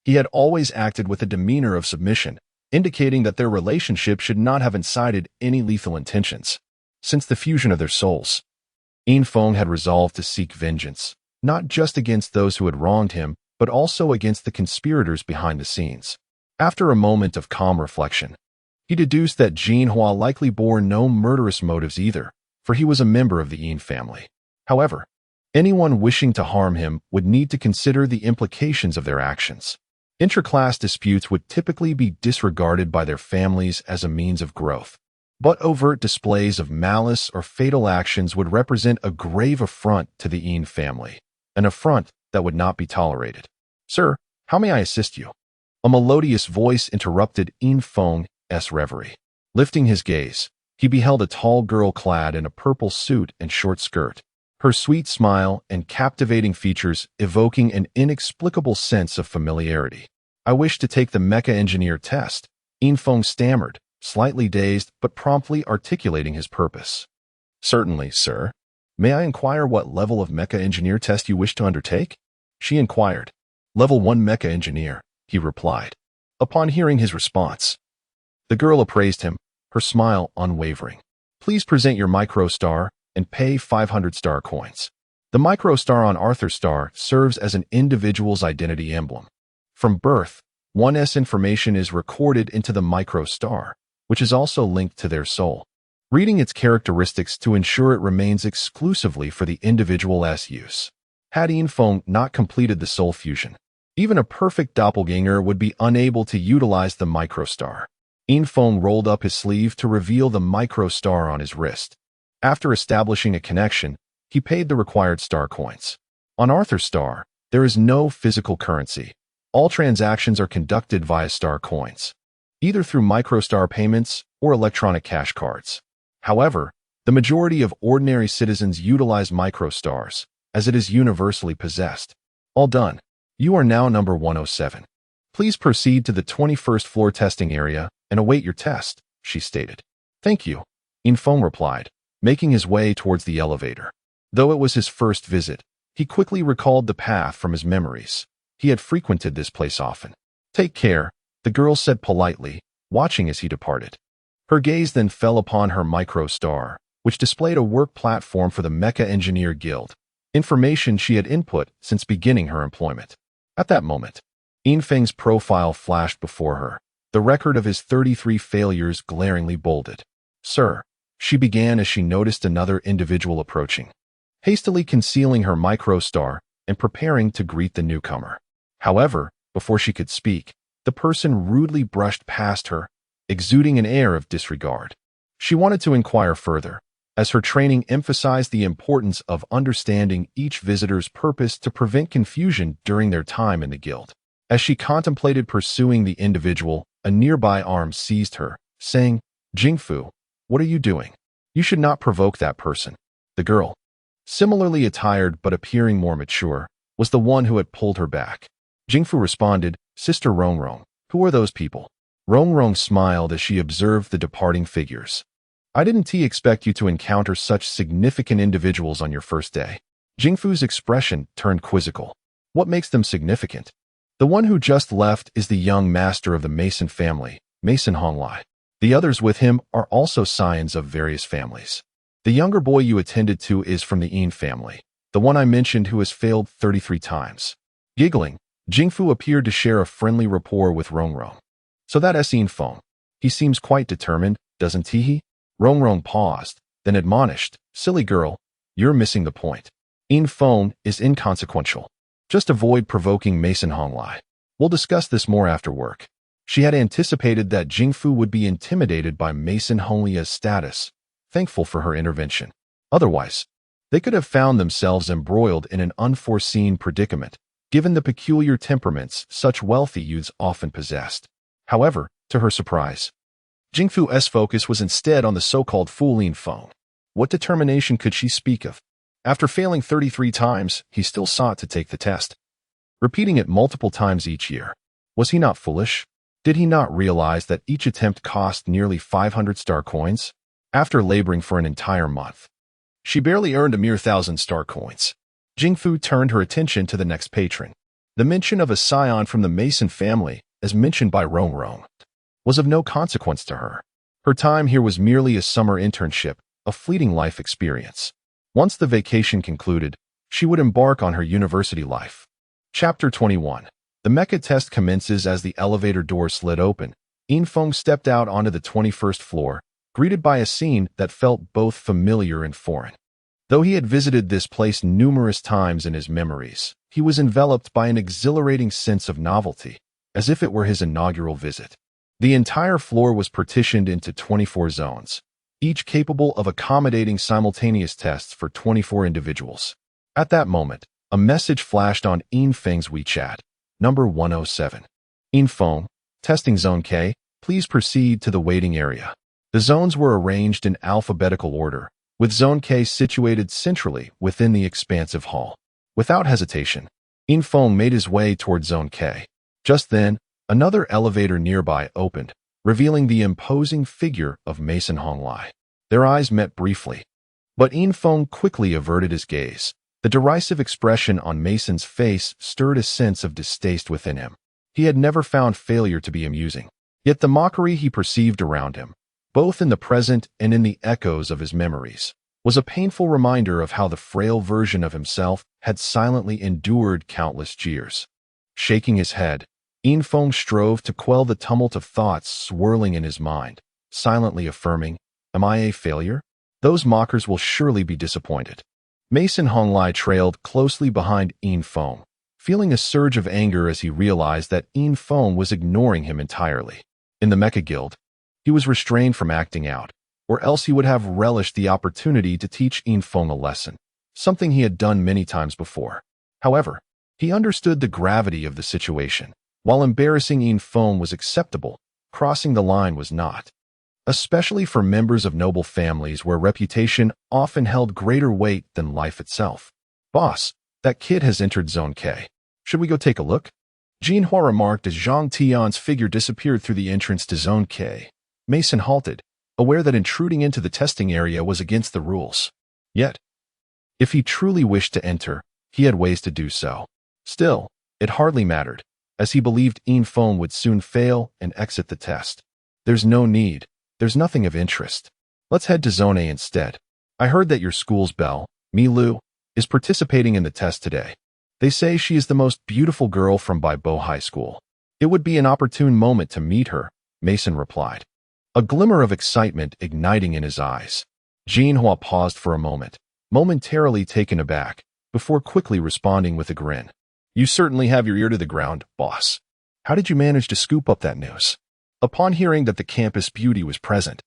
he had always acted with a demeanor of submission, indicating that their relationship should not have incited any lethal intentions. Since the fusion of their souls, Yifeng had resolved to seek vengeance, not just against those who had wronged him, but also against the conspirators behind the scenes. After a moment of calm reflection, he deduced that Jinhua likely bore no murderous motives either, for he was a member of the Yin family. However, anyone wishing to harm him would need to consider the implications of their actions. Intra-class disputes would typically be disregarded by their families as a means of growth, but overt displays of malice or fatal actions would represent a grave affront to the Yin family, an affront that would not be tolerated. "Sir, how may I assist you?" A melodious voice interrupted Infiltration's reverie. Lifting his gaze, he beheld a tall girl clad in a purple suit and short skirt, her sweet smile and captivating features evoking an inexplicable sense of familiarity. "I wish to take the Mecha engineer test," Infiltration stammered, slightly dazed but promptly articulating his purpose. "Certainly, sir. May I inquire what level of Mecha engineer test you wish to undertake?" she inquired. "Level 1 Mecha engineer," he replied. Upon hearing his response, the girl appraised him, her smile unwavering. "Please present your micro star and pay 500 star coins." The micro star on Arthur's star serves as an individual's identity emblem. From birth, one's information is recorded into the micro star, which is also linked to their soul, reading its characteristics to ensure it remains exclusively for the individual's use. Had Infiltration not completed the soul fusion, even a perfect doppelganger would be unable to utilize the microstar. Infiltration rolled up his sleeve to reveal the microstar on his wrist. After establishing a connection, he paid the required star coins. On Arthur's star, there is no physical currency. All transactions are conducted via star coins, either through microstar payments or electronic cash cards. However, the majority of ordinary citizens utilize microstars, as it is universally possessed. All done. You are now number 107. Please proceed to the 21st floor testing area and await your test, she stated. Thank you, Infiltration replied, making his way towards the elevator. Though it was his first visit, he quickly recalled the path from his memories. He had frequented this place often. Take care, the girl said politely, watching as he departed. Her gaze then fell upon her micro-star, which displayed a work platform for the Mecha Engineer Guild, information she had input since beginning her employment. At that moment, Infiltration's profile flashed before her, the record of his 33 failures glaringly bolded. Sir, she began as she noticed another individual approaching, hastily concealing her micro-star and preparing to greet the newcomer. However, before she could speak, the person rudely brushed past her, exuding an air of disregard. She wanted to inquire further, as her training emphasized the importance of understanding each visitor's purpose to prevent confusion during their time in the guild. As she contemplated pursuing the individual, a nearby arm seized her, saying, Jingfu, what are you doing? You should not provoke that person. The girl, similarly attired but appearing more mature, was the one who had pulled her back. Jingfu responded, Sister Rongrong, who are those people? Rongrong smiled as she observed the departing figures. I didn't expect you to encounter such significant individuals on your first day. Jingfu's expression turned quizzical. What makes them significant? The one who just left is the young master of the Mason family, Mason Honglai. The others with him are also scions of various families. The younger boy you attended to is from the Yin family, the one I mentioned who has failed 33 times. Giggling, Jingfu appeared to share a friendly rapport with Rongrong. So that's Infiltration. He seems quite determined, doesn't he? Rongrong paused, then admonished, Silly girl, you're missing the point. Infiltration is inconsequential. Just avoid provoking Mason Honglai. We'll discuss this more after work. She had anticipated that Jingfu would be intimidated by Mason Honglai's status, thankful for her intervention. Otherwise, they could have found themselves embroiled in an unforeseen predicament, given the peculiar temperaments such wealthy youths often possessed. However, to her surprise, Jingfu's focus was instead on the so-called fool Infiltration. What determination could she speak of? After failing 33 times, he still sought to take the test, repeating it multiple times each year. Was he not foolish? Did he not realize that each attempt cost nearly 500 star coins? After laboring for an entire month, she barely earned a mere 1,000 star coins. Jingfu turned her attention to the next patron. The mention of a scion from the Mason family, as mentioned by Rongrong, was of no consequence to her. Her time here was merely a summer internship, a fleeting life experience. Once the vacation concluded, she would embark on her university life. Chapter 21. The Mecha test commences as the elevator door slid open. Infong stepped out onto the 21st floor, greeted by a scene that felt both familiar and foreign. Though he had visited this place numerous times in his memories, he was enveloped by an exhilarating sense of novelty, as if it were his inaugural visit. The entire floor was partitioned into 24 zones, each capable of accommodating simultaneous tests for 24 individuals. At that moment, a message flashed on Infeng's WeChat, number 107. Infong, testing Zone K, please proceed to the waiting area. The zones were arranged in alphabetical order, with Zone K situated centrally within the expansive hall. Without hesitation, Infong made his way toward Zone K. Just then, another elevator nearby opened, revealing the imposing figure of Mason Honglai. Their eyes met briefly, but Infong quickly averted his gaze. The derisive expression on Mason's face stirred a sense of distaste within him. He had never found failure to be amusing. Yet the mockery he perceived around him, both in the present and in the echoes of his memories, was a painful reminder of how the frail version of himself had silently endured countless jeers. Shaking his head, Infong strove to quell the tumult of thoughts swirling in his mind, silently affirming, "Am I a failure? Those mockers will surely be disappointed." Mason Honglai trailed closely behind Infong, feeling a surge of anger as he realized that Infong was ignoring him entirely. In the Mecha Guild, he was restrained from acting out, or else he would have relished the opportunity to teach Infong a lesson, something he had done many times before. However, he understood the gravity of the situation. While embarrassing Infong was acceptable, crossing the line was not. Especially for members of noble families where reputation often held greater weight than life itself. "Boss, that kid has entered Zone K. Should we go take a look?" Jinhua remarked as Zhang Tian's figure disappeared through the entrance to Zone K. Mason halted, aware that intruding into the testing area was against the rules. Yet, if he truly wished to enter, he had ways to do so. Still, it hardly mattered, as he believed Infong would soon fail and exit the test. "There's no need. There's nothing of interest. Let's head to Zone A instead. I heard that your school's belle, Milu, is participating in the test today. They say she is the most beautiful girl from Baibo High School. It would be an opportune moment to meet her," Mason replied, a glimmer of excitement igniting in his eyes. Jinhua paused for a moment, momentarily taken aback, before quickly responding with a grin. "You certainly have your ear to the ground, boss. How did you manage to scoop up that news?" Upon hearing that the campus beauty was present,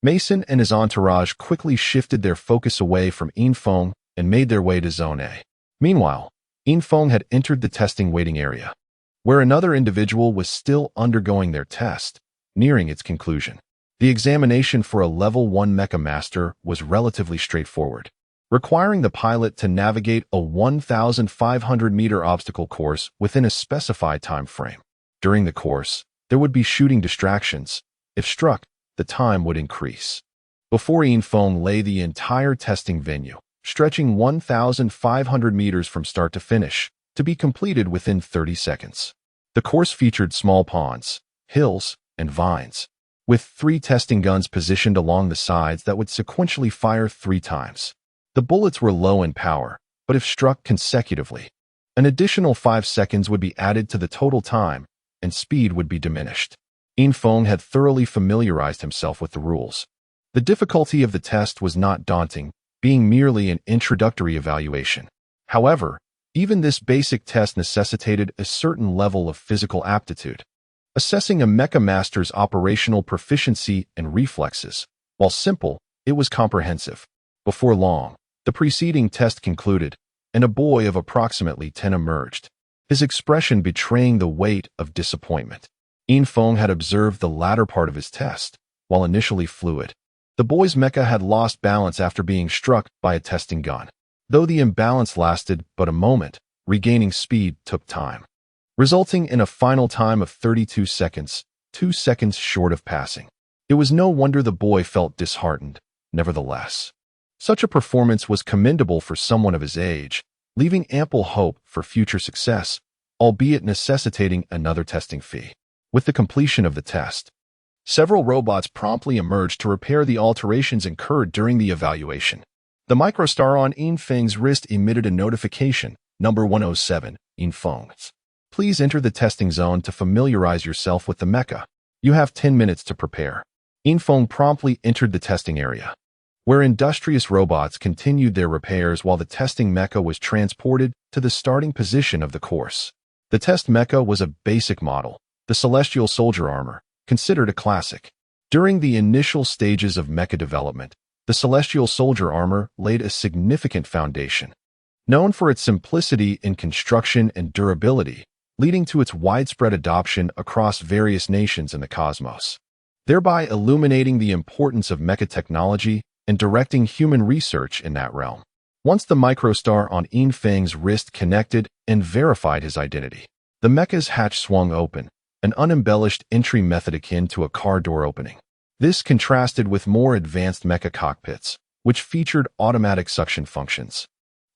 Mason and his entourage quickly shifted their focus away from Infong and made their way to Zone A. Meanwhile, Infong had entered the testing waiting area, where another individual was still undergoing their test, nearing its conclusion. The examination for a Level 1 Mecha Master was relatively straightforward, requiring the pilot to navigate a 1,500-meter obstacle course within a specified time frame. During the course, there would be shooting distractions. If struck, the time would increase. Before Infong lay the entire testing venue, stretching 1,500 meters from start to finish, to be completed within 30 seconds. The course featured small ponds, hills, and vines, with 3 testing guns positioned along the sides that would sequentially fire 3 times. The bullets were low in power, but if struck consecutively, an additional 5 seconds would be added to the total time, and speed would be diminished. Infong had thoroughly familiarized himself with the rules. The difficulty of the test was not daunting, being merely an introductory evaluation. However, even this basic test necessitated a certain level of physical aptitude, assessing a Mecha Master's operational proficiency and reflexes. While simple, it was comprehensive. Before long, the preceding test concluded, and a boy of approximately 10 emerged, his expression betraying the weight of disappointment. Infong had observed the latter part of his test, while initially fluid. The boy's mecha had lost balance after being struck by a testing gun. Though the imbalance lasted but a moment, regaining speed took time, resulting in a final time of 32 seconds, 2 seconds short of passing. It was no wonder the boy felt disheartened. Nevertheless, such a performance was commendable for someone of his age, leaving ample hope for future success, albeit necessitating another testing fee. With the completion of the test, several robots promptly emerged to repair the alterations incurred during the evaluation. The microstar on Infeng's wrist emitted a notification, number 107, Infeng. Please enter the testing zone to familiarize yourself with the mecha. You have 10 minutes to prepare. Infiltration promptly entered the testing area, where industrious robots continued their repairs while the testing mecha was transported to the starting position of the course. The test mecha was a basic model, the Celestial Soldier Armor, considered a classic. During the initial stages of mecha development, the Celestial Soldier Armor laid a significant foundation. Known for its simplicity in construction and durability, leading to its widespread adoption across various nations in the cosmos, thereby illuminating the importance of mecha technology and directing human research in that realm. Once the microstar on Infang's wrist connected and verified his identity, the mecha's hatch swung open, an unembellished entry method akin to a car door opening. This contrasted with more advanced mecha cockpits, which featured automatic suction functions,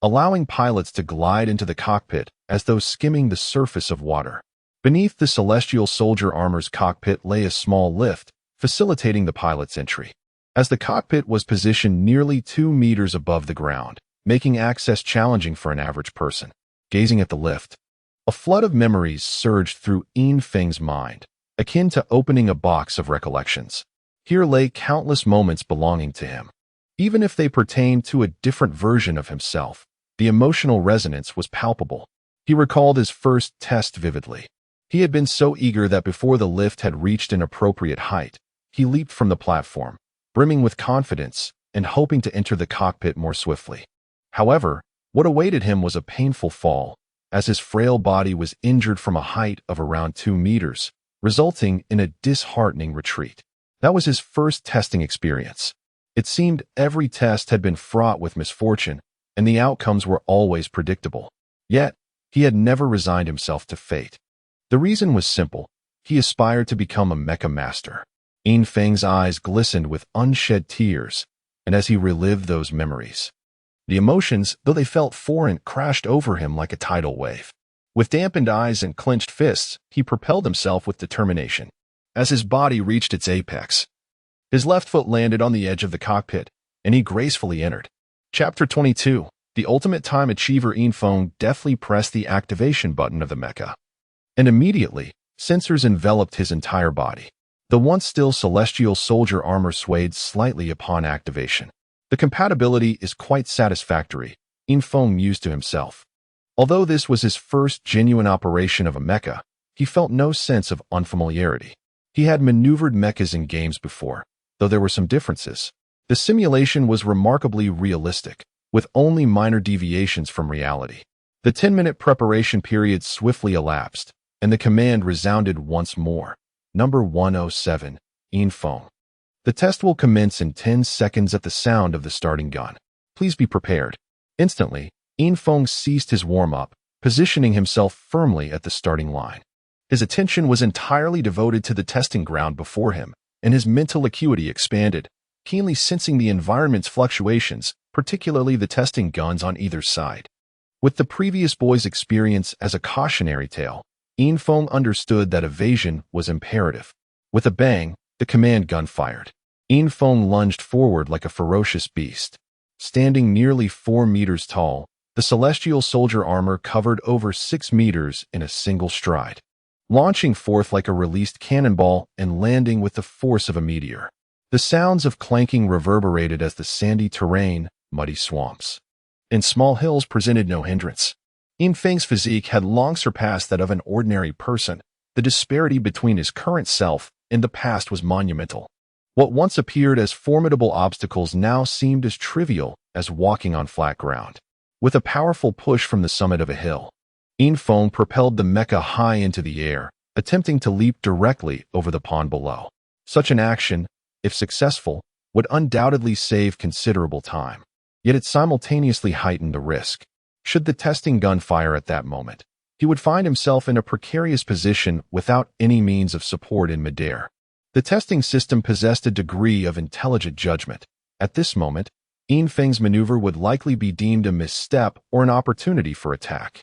allowing pilots to glide into the cockpit as though skimming the surface of water. Beneath the Celestial Soldier Armor's cockpit lay a small lift, facilitating the pilot's entry. As the cockpit was positioned nearly 2 meters above the ground, making access challenging for an average person. Gazing at the lift, a flood of memories surged through Infang's mind, akin to opening a box of recollections. Here lay countless moments belonging to him. Even if they pertained to a different version of himself, the emotional resonance was palpable. He recalled his first test vividly. He had been so eager that before the lift had reached an appropriate height, he leaped from the platform, brimming with confidence and hoping to enter the cockpit more swiftly. However, what awaited him was a painful fall, as his frail body was injured from a height of around 2 meters, resulting in a disheartening retreat. That was his first testing experience. It seemed every test had been fraught with misfortune, and the outcomes were always predictable. Yet, he had never resigned himself to fate. The reason was simple. He aspired to become a mecha master. Infang's eyes glistened with unshed tears, and as he relived those memories, the emotions, though they felt foreign, crashed over him like a tidal wave. With dampened eyes and clenched fists, he propelled himself with determination. As his body reached its apex, his left foot landed on the edge of the cockpit, and he gracefully entered. Chapter 22. The ultimate time achiever Infang deftly pressed the activation button of the mecha, and immediately, sensors enveloped his entire body. The once still Celestial Soldier Armor swayed slightly upon activation. The compatibility is quite satisfactory, Infang mused to himself. Although this was his first genuine operation of a mecha, he felt no sense of unfamiliarity. He had maneuvered mechas in games before, though there were some differences. The simulation was remarkably realistic, with only minor deviations from reality. The 10-minute preparation period swiftly elapsed, and the command resounded once more. Number 107, Infang. The test will commence in 10 seconds at the sound of the starting gun. Please be prepared. Instantly, Infang ceased his warm-up, positioning himself firmly at the starting line. His attention was entirely devoted to the testing ground before him, and his mental acuity expanded, keenly sensing the environment's fluctuations, particularly the testing guns on either side. With the previous boy's experience as a cautionary tale, Infang understood that evasion was imperative. With a bang, the command gun fired. Infang lunged forward like a ferocious beast. Standing nearly 4 meters tall, the Celestial Soldier Armor covered over 6 meters in a single stride, launching forth like a released cannonball and landing with the force of a meteor. The sounds of clanking reverberated as the sandy terrain, muddy swamps, and small hills presented no hindrance. Infang's physique had long surpassed that of an ordinary person. The disparity between his current self and the past was monumental. What once appeared as formidable obstacles now seemed as trivial as walking on flat ground. With a powerful push from the summit of a hill, Infang propelled the mecha high into the air, attempting to leap directly over the pond below. Such an action, if successful, would undoubtedly save considerable time. Yet it simultaneously heightened the risk. Should the testing gun fire at that moment, he would find himself in a precarious position without any means of support in midair. The testing system possessed a degree of intelligent judgment. At this moment, Infang's maneuver would likely be deemed a misstep or an opportunity for attack.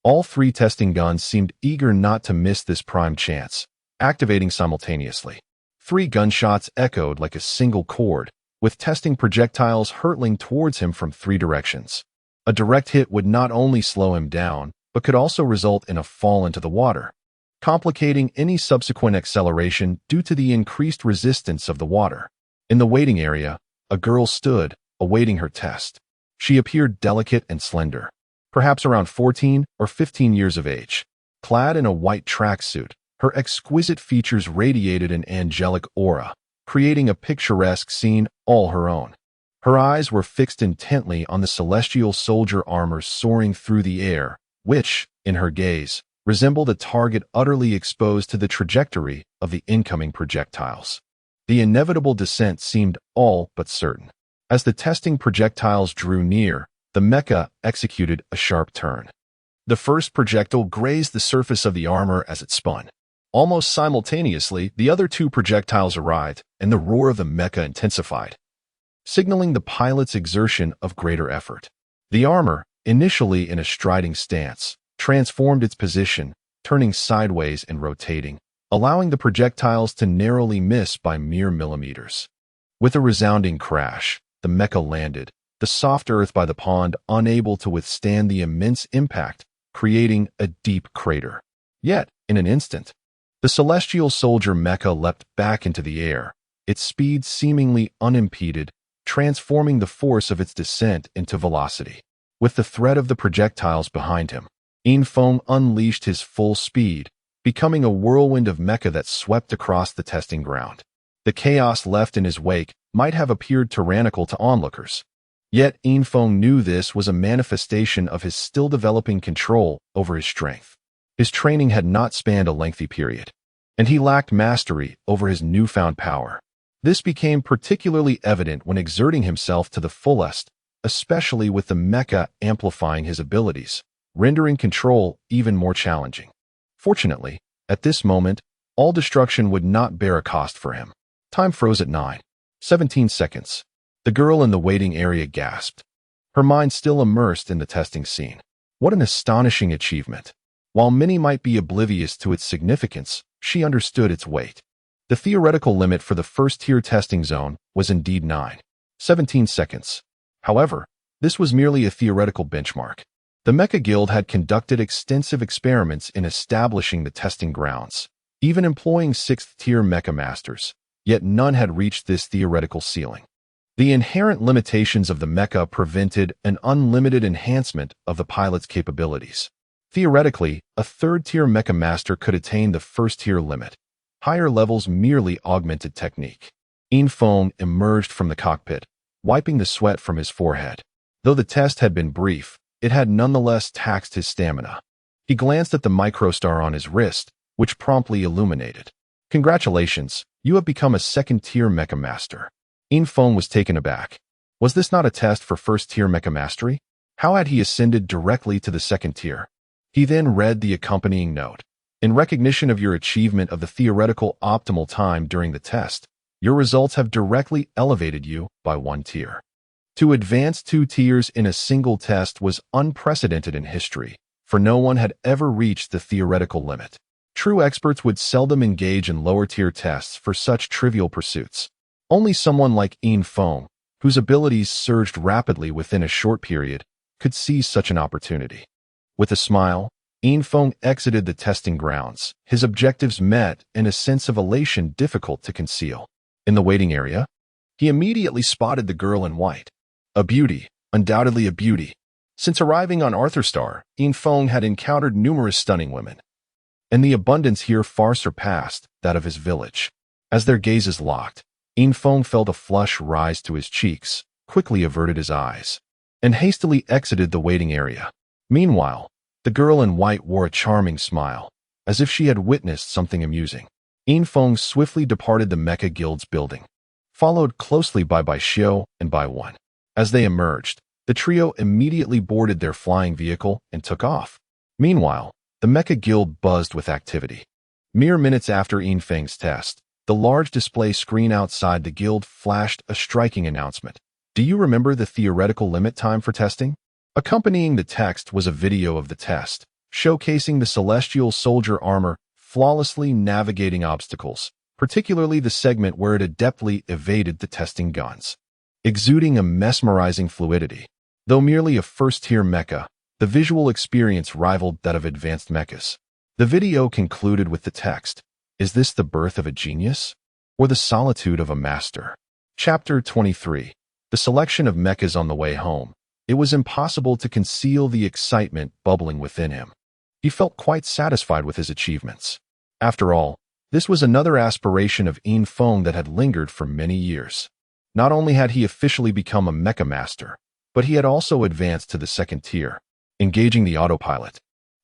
All 3 testing guns seemed eager not to miss this prime chance, activating simultaneously. 3 gunshots echoed like a single chord, with testing projectiles hurtling towards him from 3 directions. A direct hit would not only slow him down, but could also result in a fall into the water, complicating any subsequent acceleration due to the increased resistance of the water. In the waiting area, a girl stood, awaiting her test. She appeared delicate and slender, perhaps around 14 or 15 years of age. Clad in a white tracksuit, her exquisite features radiated an angelic aura, creating a picturesque scene all her own. Her eyes were fixed intently on the celestial soldier armor soaring through the air, which, in her gaze, resembled a target utterly exposed to the trajectory of the incoming projectiles. The inevitable descent seemed all but certain. As the testing projectiles drew near, the mecha executed a sharp turn. The first projectile grazed the surface of the armor as it spun. Almost simultaneously, the other two projectiles arrived, and the roar of the mecha intensified, signaling the pilot's exertion of greater effort. The armor, initially in a striding stance, transformed its position, turning sideways and rotating, allowing the projectiles to narrowly miss by mere millimeters. With a resounding crash, the mecha landed, the soft earth by the pond unable to withstand the immense impact, creating a deep crater. Yet, in an instant, the celestial soldier mecha leapt back into the air, its speed seemingly unimpeded, transforming the force of its descent into velocity. With the threat of the projectiles behind him, Infiltration unleashed his full speed, becoming a whirlwind of mecha that swept across the testing ground. The chaos left in his wake might have appeared tyrannical to onlookers. Yet Infiltration knew this was a manifestation of his still developing control over his strength. His training had not spanned a lengthy period, and he lacked mastery over his newfound power. This became particularly evident when exerting himself to the fullest, especially with the mecha amplifying his abilities, rendering control even more challenging. Fortunately, at this moment, all destruction would not bear a cost for him. Time froze at 9:17 seconds. The girl in the waiting area gasped, her mind still immersed in the testing scene. What an astonishing achievement! While many might be oblivious to its significance, she understood its weight. The theoretical limit for the first-tier testing zone was indeed 9:17 seconds. However, this was merely a theoretical benchmark. The Mecha Guild had conducted extensive experiments in establishing the testing grounds, even employing 6th-tier Mecha Masters, yet none had reached this theoretical ceiling. The inherent limitations of the Mecha prevented an unlimited enhancement of the pilot's capabilities. Theoretically, a 3rd-tier Mecha Master could attain the 1st-tier limit. Higher levels merely augmented technique. Infiltration emerged from the cockpit, wiping the sweat from his forehead. Though the test had been brief, it had nonetheless taxed his stamina. He glanced at the microstar on his wrist, which promptly illuminated. Congratulations, you have become a 2nd-tier Mecha Master. Infiltration was taken aback. Was this not a test for 1st-tier Mecha Mastery? How had he ascended directly to the 2nd tier? He then read the accompanying note. In recognition of your achievement of the theoretical optimal time during the test, your results have directly elevated you by 1 tier. To advance 2 tiers in a single test was unprecedented in history, for no one had ever reached the theoretical limit. True experts would seldom engage in lower-tier tests for such trivial pursuits. Only someone like Infiltration, whose abilities surged rapidly within a short period, could seize such an opportunity. With a smile, Infiltration exited the testing grounds, his objectives met and a sense of elation difficult to conceal. In the waiting area, he immediately spotted the girl in white. A beauty, undoubtedly a beauty. Since arriving on Arthurstar, Infiltration had encountered numerous stunning women, and the abundance here far surpassed that of his village. As their gazes locked, Infiltration felt a flush rise to his cheeks, quickly averted his eyes, and hastily exited the waiting area. Meanwhile, the girl in white wore a charming smile, as if she had witnessed something amusing. Infiltration swiftly departed the Mecha Guild's building, followed closely by Xiao and Bai One. As they emerged, the trio immediately boarded their flying vehicle and took off. Meanwhile, the Mecha Guild buzzed with activity. Mere minutes after Infiltration's test, the large display screen outside the guild flashed a striking announcement. Do you remember the theoretical limit time for testing? Accompanying the text was a video of the test, showcasing the celestial soldier armor flawlessly navigating obstacles, particularly the segment where it adeptly evaded the testing guns. Exuding a mesmerizing fluidity. Though merely a 1st-tier mecha, The visual experience rivaled that of advanced mechas. The video concluded with the text, "Is this the birth of a genius? Or the solitude of a master?" Chapter 23. The selection of mechas on the way home. It was impossible to conceal the excitement bubbling within him. He felt quite satisfied with his achievements. After all, this was another aspiration of Infiltration that had lingered for many years. Not only had he officially become a mecha master, but he had also advanced to the second tier. Engaging the autopilot,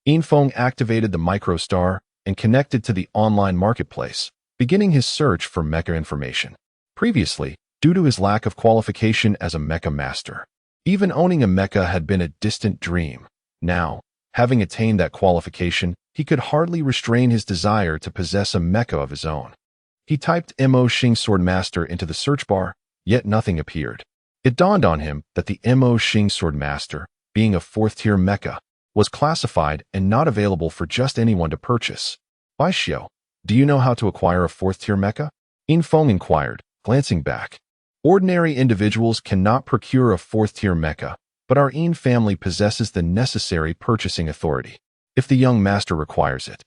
Infiltration activated the microstar and connected to the online marketplace, beginning his search for mecha information. Previously, due to his lack of qualification as a mecha master, even owning a mecha had been a distant dream. Now, having attained that qualification, he could hardly restrain his desire to possess a mecha of his own. He typed Mechs Swordmaster into the search bar, yet nothing appeared. It dawned on him that the Mechs Swordmaster, being a fourth-tier mecha, was classified and not available for just anyone to purchase. "Baishio, do you know how to acquire a fourth-tier mecha?" Infiltration inquired, glancing back. Ordinary individuals cannot procure a fourth-tier mecha, but our family possesses the necessary purchasing authority. If the young master requires it,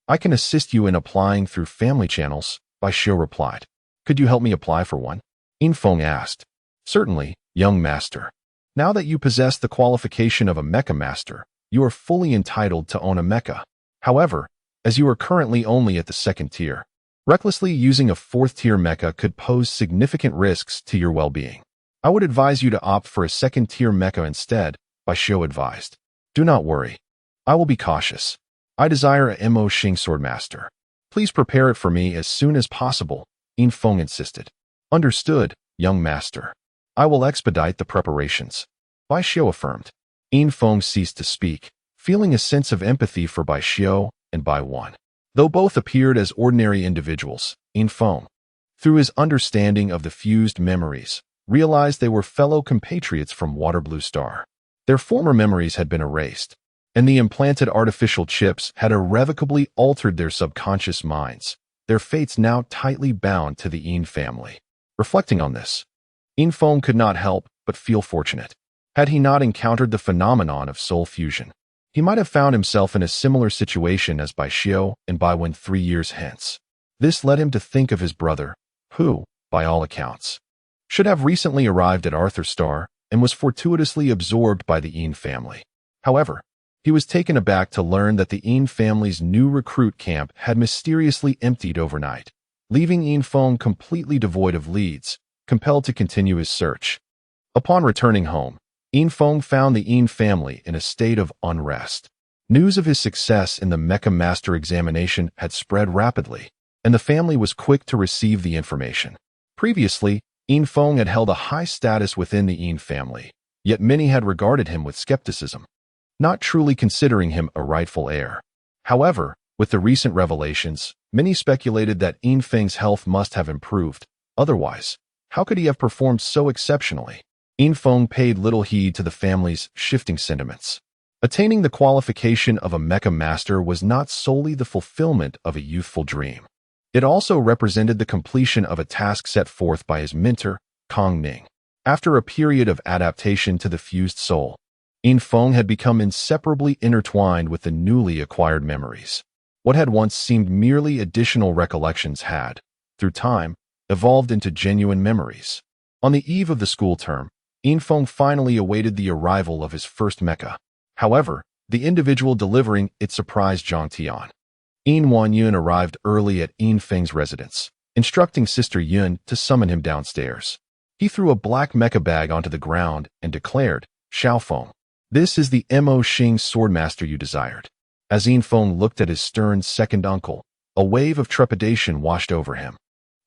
I can assist you in applying through family channels, Baishio replied. "Could you help me apply for one?" Infiltration asked. "Certainly, young master. Now that you possess the qualification of a mecha master, you are fully entitled to own a mecha. However, as you are currently only at the second tier, recklessly using a fourth-tier mecha could pose significant risks to your well-being. I would advise you to opt for a second-tier mecha instead," Baishio advised. "Do not worry. I will be cautious. I desire a Mechs Swordmaster. Please prepare it for me as soon as possible," Infiltration insisted. "Understood, young master. I will expedite the preparations," Baishio affirmed. Infiltration ceased to speak, feeling a sense of empathy for Baishio and Baiwan. Though both appeared as ordinary individuals, Infiltration, through his understanding of the fused memories, realized they were fellow compatriots from Waterblue Star. Their former memories had been erased, and the implanted artificial chips had irrevocably altered their subconscious minds, their fates now tightly bound to the Yin family. Reflecting on this, Infiltration could not help but feel fortunate. Had he not encountered the phenomenon of soul fusion, he might have found himself in a similar situation as Baishio and Baiwan 3 years hence. This led him to think of his brother, who, by all accounts, should have recently arrived at Arthur Star and was fortuitously absorbed by the Yin family. However, he was taken aback to learn that the Yin family's new recruit camp had mysteriously emptied overnight, leaving Infiltration completely devoid of leads, compelled to continue his search. Upon returning home, Infiltration found the Yin family in a state of unrest. News of his success in the Mecha Master examination had spread rapidly, and the family was quick to receive the information. Previously, Infiltration had held a high status within the Yin family, yet many had regarded him with skepticism, not truly considering him a rightful heir. However, with the recent revelations, many speculated that Infiltration's health must have improved. Otherwise, how could he have performed so exceptionally? Infiltration paid little heed to the family's shifting sentiments. Attaining the qualification of a mecha master was not solely the fulfillment of a youthful dream. It also represented the completion of a task set forth by his mentor, Kong Ning. After a period of adaptation to the fused soul, Infiltration had become inseparably intertwined with the newly acquired memories. What had once seemed merely additional recollections had, through time, evolved into genuine memories. On the eve of the school term, Infiltration finally awaited the arrival of his first mecha. However, the individual delivering it surprised Zhang Tian. Wan Yun arrived early at Feng's residence, instructing Sister Yun to summon him downstairs. He threw a black mecha bag onto the ground and declared, "Xiaofeng, this is the Mechs Swordmaster you desired." As Feng looked at his stern second uncle, a wave of trepidation washed over him.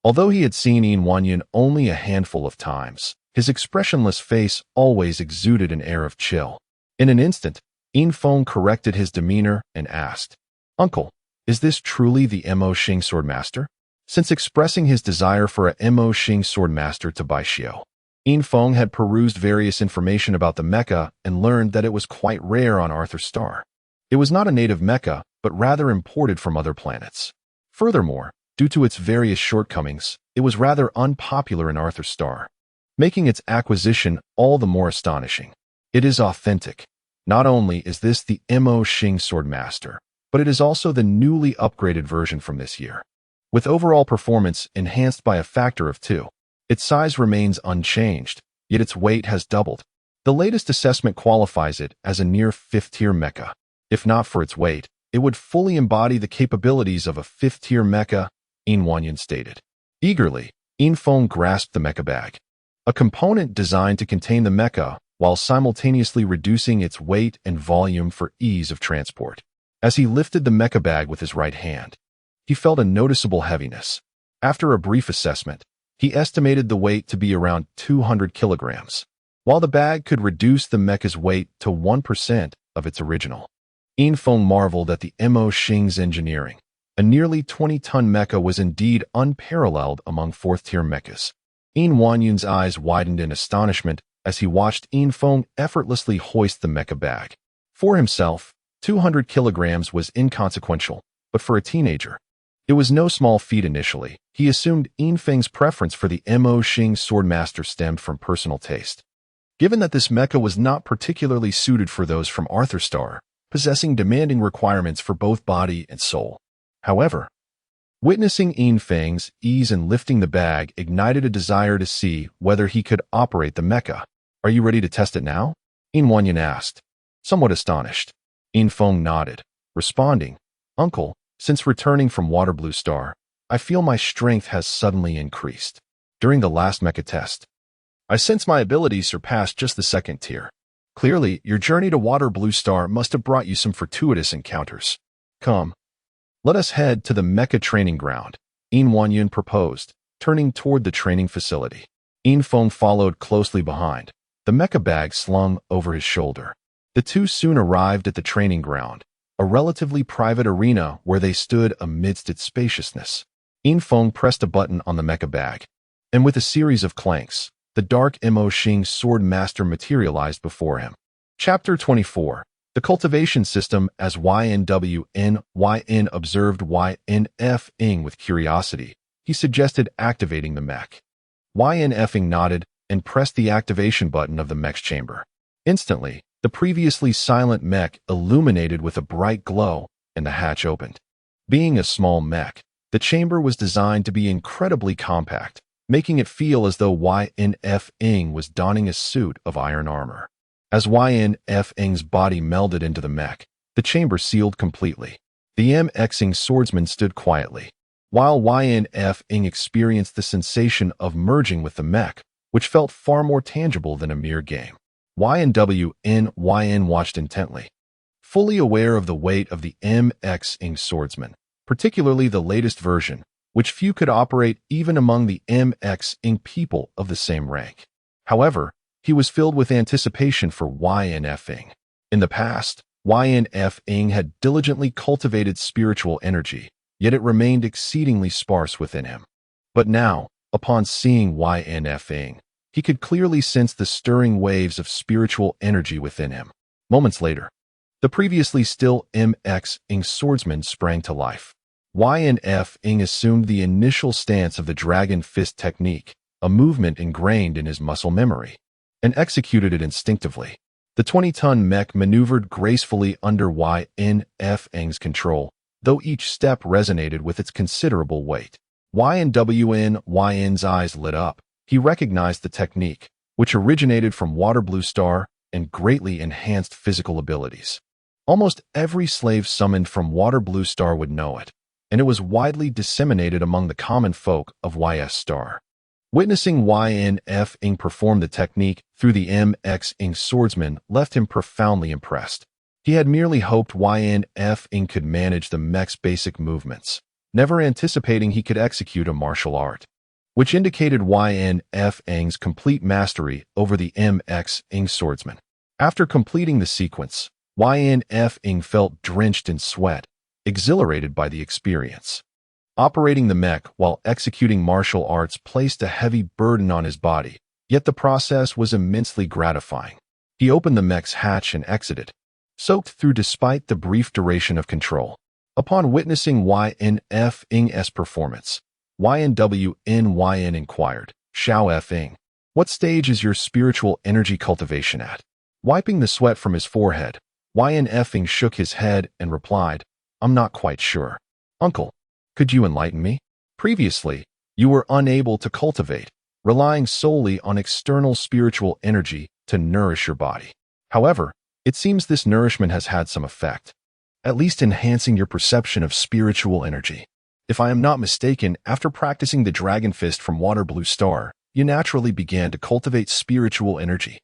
Although he had seen Wan Yun only a handful of times, his expressionless face always exuded an air of chill. In an instant, Feng corrected his demeanor and asked, "Uncle, is this truly the Mechs Swordmaster?" Since expressing his desire for a Mechs Swordmaster to Baishio, Feng had perused various information about the mecha and learned that it was quite rare on Arthur Star. It was not a native mecha, but rather imported from other planets. Furthermore, due to its various shortcomings, it was rather unpopular in Arthur Star, making its acquisition all the more astonishing. "It is authentic," Not only is this the Mo Xing Swordmaster, but it is also the newly upgraded version from this year. With overall performance enhanced by a factor of 2, its size remains unchanged, yet its weight has doubled. The latest assessment qualifies it as a near 5th-tier mecha. If not for its weight, it would fully embody the capabilities of a 5th-tier mecha, Yin Wanyan stated. Eagerly, Yin Feng grasped the mecha bag, a component designed to contain the mecha while simultaneously reducing its weight and volume for ease of transport. As he lifted the mecha bag with his right hand, he felt a noticeable heaviness. After a brief assessment, he estimated the weight to be around 200 kilograms. While the bag could reduce the mecha's weight to 1% of its original, Yin Feng marveled at the Mo Xing's engineering. A nearly 20-ton mecha was indeed unparalleled among 4th-tier mechas. Yin Wanyan's eyes widened in astonishment as he watched Yin Feng effortlessly hoist the mecha bag. For himself, 200 kilograms was inconsequential, but for a teenager, it was no small feat initially. He assumed Yin Feng's preference for the Mo Xing Swordmaster stemmed from personal taste. Given that this mecha was not particularly suited for those from Arthur Star, possessing demanding requirements for both body and soul. However, witnessing Yin Feng's ease in lifting the bag ignited a desire to see whether he could operate the mecha. "Are you ready to test it now?" Yin Wanyan asked, somewhat astonished. Yin Feng nodded, responding, "Uncle, since returning from Water Blue Star, I feel my strength has suddenly increased. During the last mecha test, I sense my abilities surpassed just the 2nd tier. Clearly, your journey to Water Blue Star must have brought you some fortuitous encounters. Come, let us head to the mecha training ground," Yin Wanyan proposed, turning toward the training facility. Yin Feng followed closely behind, the mecha bag slung over his shoulder. The two soon arrived at the training ground, a relatively private arena where they stood amidst its spaciousness. Yin Feng pressed a button on the mecha bag, and with a series of clanks, the dark Mo Xing Sword Master materialized before him. Chapter 24. The Cultivation System. As YN observed YNF-ing with curiosity, he suggested activating the mech. YNF-ing nodded and pressed the activation button of the mech's chamber. Instantly, the previously silent mech illuminated with a bright glow, and the hatch opened. Being a small mech, the chamber was designed to be incredibly compact, making it feel as though YNF-ing was donning a suit of iron armor. As YNF-ing's body melded into the mech, the chamber sealed completely. The Mechs swordsman stood quietly, while YNF-ing experienced the sensation of merging with the mech, which felt far more tangible than a mere game. YN watched intently, fully aware of the weight of the Mechs swordsman, particularly the latest version, which few could operate even among the Mechs people of the same rank. However, he was filled with anticipation for YNF-ing. In the past, YNF-ing had diligently cultivated spiritual energy, yet it remained exceedingly sparse within him. But now, upon seeing YNF-ing, he could clearly sense the stirring waves of spiritual energy within him. Moments later, the previously still Mechs swordsman sprang to life. YNF-ing assumed the initial stance of the Dragon Fist technique, a movement ingrained in his muscle memory, and executed it instinctively. The 20-ton mech maneuvered gracefully under YNF-ing's control, though each step resonated with its considerable weight. YN's eyes lit up. He recognized the technique, which originated from Water Blue Star and greatly enhanced physical abilities. Almost every slave summoned from Water Blue Star would know it, and it was widely disseminated among the common folk of YS Star. Witnessing YNF-ing perform the technique through the Mechs swordsman left him profoundly impressed. He had merely hoped YNF-ing could manage the mech's basic movements, never anticipating he could execute a martial art, which indicated YNF-ing's complete mastery over the Mechs swordsman. After completing the sequence, YNF-ing felt drenched in sweat, exhilarated by the experience. Operating the mech while executing martial arts placed a heavy burden on his body, yet the process was immensely gratifying. He opened the mech's hatch and exited, soaked through despite the brief duration of control. Upon witnessing YNF-ing's performance, YN inquired, "Xiao F-ing, what stage is your spiritual energy cultivation at?" Wiping the sweat from his forehead, YN shook his head and replied, I'm not quite sure. Uncle, could you enlighten me? Previously, you were unable to cultivate, relying solely on external spiritual energy to nourish your body. However, it seems this nourishment has had some effect, at least enhancing your perception of spiritual energy. If I am not mistaken, after practicing the Dragon Fist from Water Blue Star, you naturally began to cultivate spiritual energy.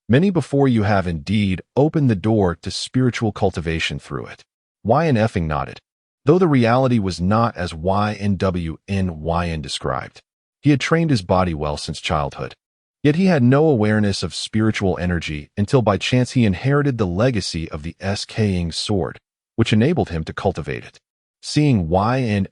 Many before you have indeed opened the door to spiritual cultivation through it. YN nodded, though the reality was not as YN described. He had trained his body well since childhood. Yet he had no awareness of spiritual energy until by chance he inherited the legacy of the SKing sword, which enabled him to cultivate it. Seeing YN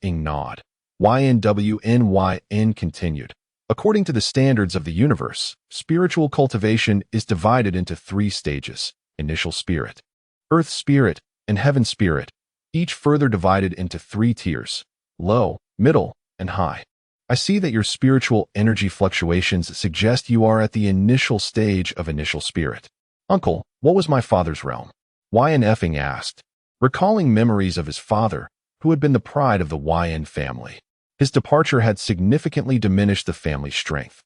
nod, YN continued. According to the standards of the universe, spiritual cultivation is divided into 3 stages: initial spirit, earth spirit, and heaven spirit, each further divided into 3 tiers: low, middle, and high. I see that your spiritual energy fluctuations suggest you are at the initial stage of initial spirit. Uncle, what was my father's realm? YN asked, recalling memories of his father, who had been the pride of the YN family. His departure had significantly diminished the family's strength,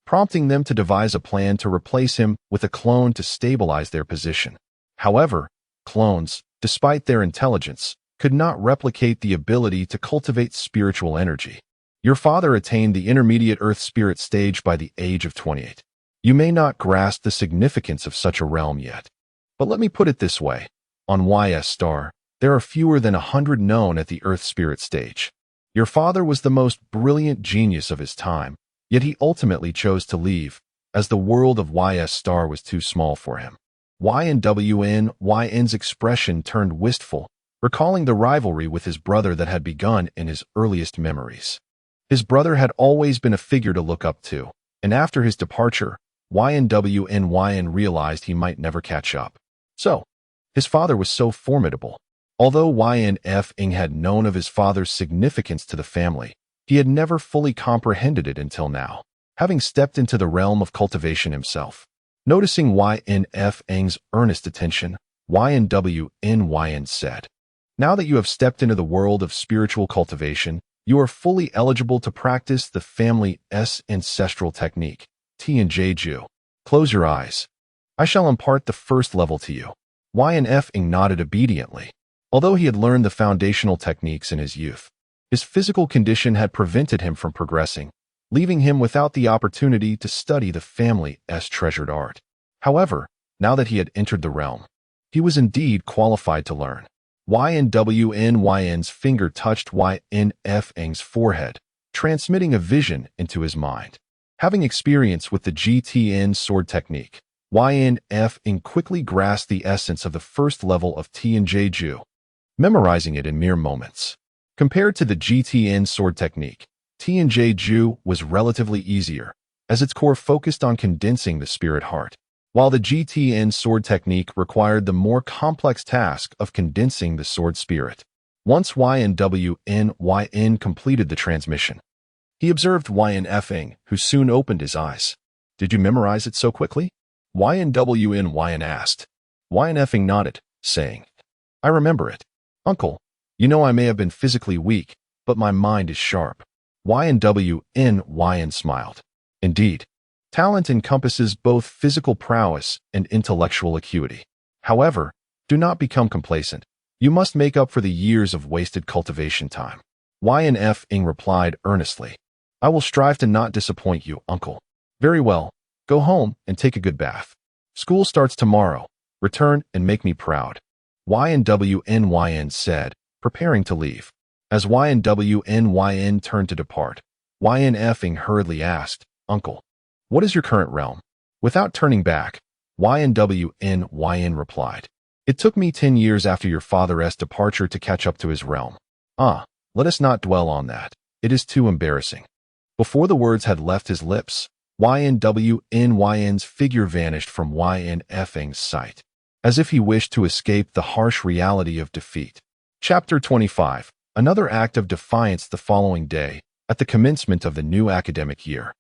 prompting them to devise a plan to replace him with a clone to stabilize their position. However, clones, despite their intelligence, could not replicate the ability to cultivate spiritual energy. Your father attained the intermediate Earth Spirit stage by the age of 28. You may not grasp the significance of such a realm yet. But let me put it this way. On YS Star, there are fewer than 100 known at the Earth Spirit stage. Your father was the most brilliant genius of his time, yet he ultimately chose to leave, as the world of YS Star was too small for him. YN's expression turned wistful, recalling the rivalry with his brother that had begun in his earliest memories. His brother had always been a figure to look up to, and after his departure, YN realized he might never catch up. So, his father was so formidable. Although YN had known of his father's significance to the family, he had never fully comprehended it until now, having stepped into the realm of cultivation himself. Noticing YN's earnest attention, YN said, now that you have stepped into the world of spiritual cultivation, you are fully eligible to practice the family's ancestral technique, T&J-Ju. Close your eyes. I shall impart the first level to you. YN nodded obediently. Although he had learned the foundational techniques in his youth, his physical condition had prevented him from progressing, leaving him without the opportunity to study the family's treasured art. However, now that he had entered the realm, he was indeed qualified to learn. YN's finger touched YN's forehead, transmitting a vision into his mind. Having experience with the GTN sword technique, YN quickly grasped the essence of the first level of T&J-Ju, memorizing it in mere moments. Compared to the GTN sword technique, T&J-Ju was relatively easier, as its core focused on condensing the spirit heart, while the GTN sword technique required the more complex task of condensing the sword spirit. Once YN completed the transmission, he observed YN, who soon opened his eyes. Did you memorize it so quickly? YN asked. YN nodded, saying, I remember it. Uncle, you know I may have been physically weak, but my mind is sharp. YN smiled. Indeed, talent encompasses both physical prowess and intellectual acuity. However, do not become complacent. You must make up for the years of wasted cultivation time. YN replied earnestly. I will strive to not disappoint you, uncle. Very well. Go home and take a good bath. School starts tomorrow. Return and make me proud. YN said, preparing to leave. As YN turned to depart, YN hurriedly asked, Uncle, what is your current realm? Without turning back, YN replied, It took me 10 years after your father's departure to catch up to his realm. Let us not dwell on that. It is too embarrassing. Before the words had left his lips, YN's figure vanished from YN's sight, as if he wished to escape the harsh reality of defeat. Chapter 25. Another act of defiance. The following day, at the commencement of the new academic year,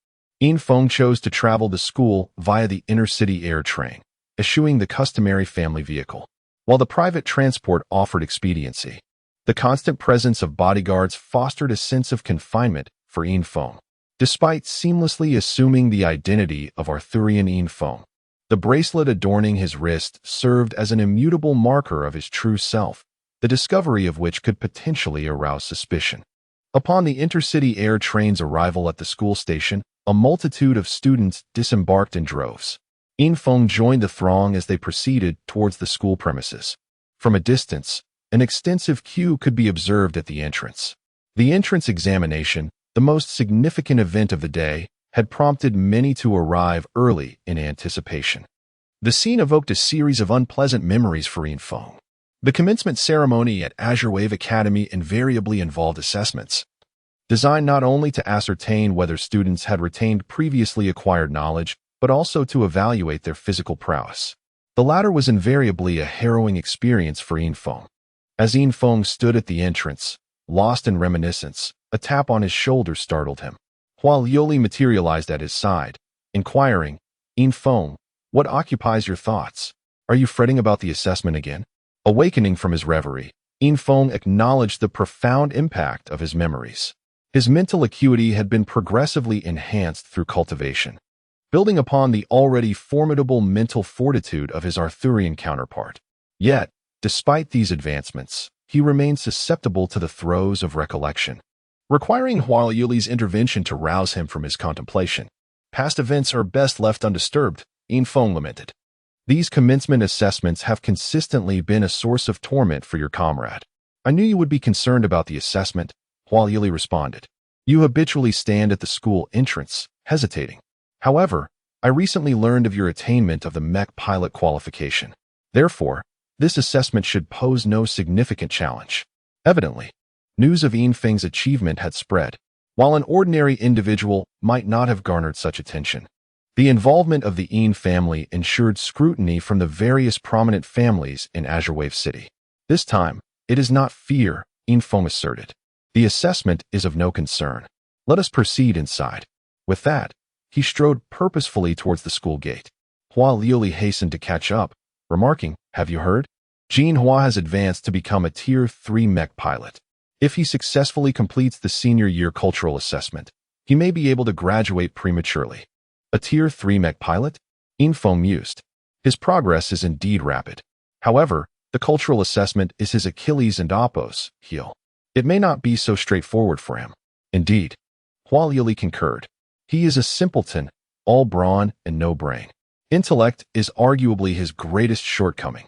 Feng chose to travel to school via the inner-city air train, eschewing the customary family vehicle, while the private transport offered expediency. The constant presence of bodyguards fostered a sense of confinement for Infong. Despite seamlessly assuming the identity of Arthurian Infong, the bracelet adorning his wrist served as an immutable marker of his true self, the discovery of which could potentially arouse suspicion. Upon the intercity air train's arrival at the school station, a multitude of students disembarked in droves. Infong joined the throng as they proceeded towards the school premises. From a distance, an extensive queue could be observed at the entrance. The entrance examination, the most significant event of the day, had prompted many to arrive early in anticipation. The scene evoked a series of unpleasant memories for Infong. The commencement ceremony at Azure Wave Academy invariably involved assessments, designed not only to ascertain whether students had retained previously acquired knowledge, but also to evaluate their physical prowess. The latter was invariably a harrowing experience for Infong. As Infong stood at the entrance, lost in reminiscence, a tap on his shoulder startled him. While Yoli materialized at his side, inquiring, "Infong, what occupies your thoughts? Are you fretting about the assessment again?" Awakening from his reverie, Infong acknowledged the profound impact of his memories. His mental acuity had been progressively enhanced through cultivation, building upon the already formidable mental fortitude of his Arthurian counterpart. Yet, despite these advancements, he remained susceptible to the throes of recollection, requiring Huayuli's intervention to rouse him from his contemplation. "Past events are best left undisturbed," Infong lamented. "These commencement assessments have consistently been a source of torment for your comrade." "I knew you would be concerned about the assessment," Huayuli responded. "You habitually stand at the school entrance, hesitating. However, I recently learned of your attainment of the mech pilot qualification. Therefore, this assessment should pose no significant challenge." Evidently, news of Infeng's achievement had spread, while an ordinary individual might not have garnered such attention. The involvement of the Yin family ensured scrutiny from the various prominent families in Azure Wave City. "This time, it is not fear," Infong asserted. "The assessment is of no concern. Let us proceed inside." With that, he strode purposefully towards the school gate. Hua Liuli hastened to catch up, remarking, "Have you heard? Jin Hua has advanced to become a Tier 3 mech pilot. If he successfully completes the senior year cultural assessment, he may be able to graduate prematurely." "A Tier 3 mech pilot?" Infong mused. His progress is indeed rapid. However, the cultural assessment is his Achilles and Apos heel. It may not be so straightforward for him. "Indeed," Huayuli concurred. "He is a simpleton, all brawn and no brain. Intellect is arguably his greatest shortcoming."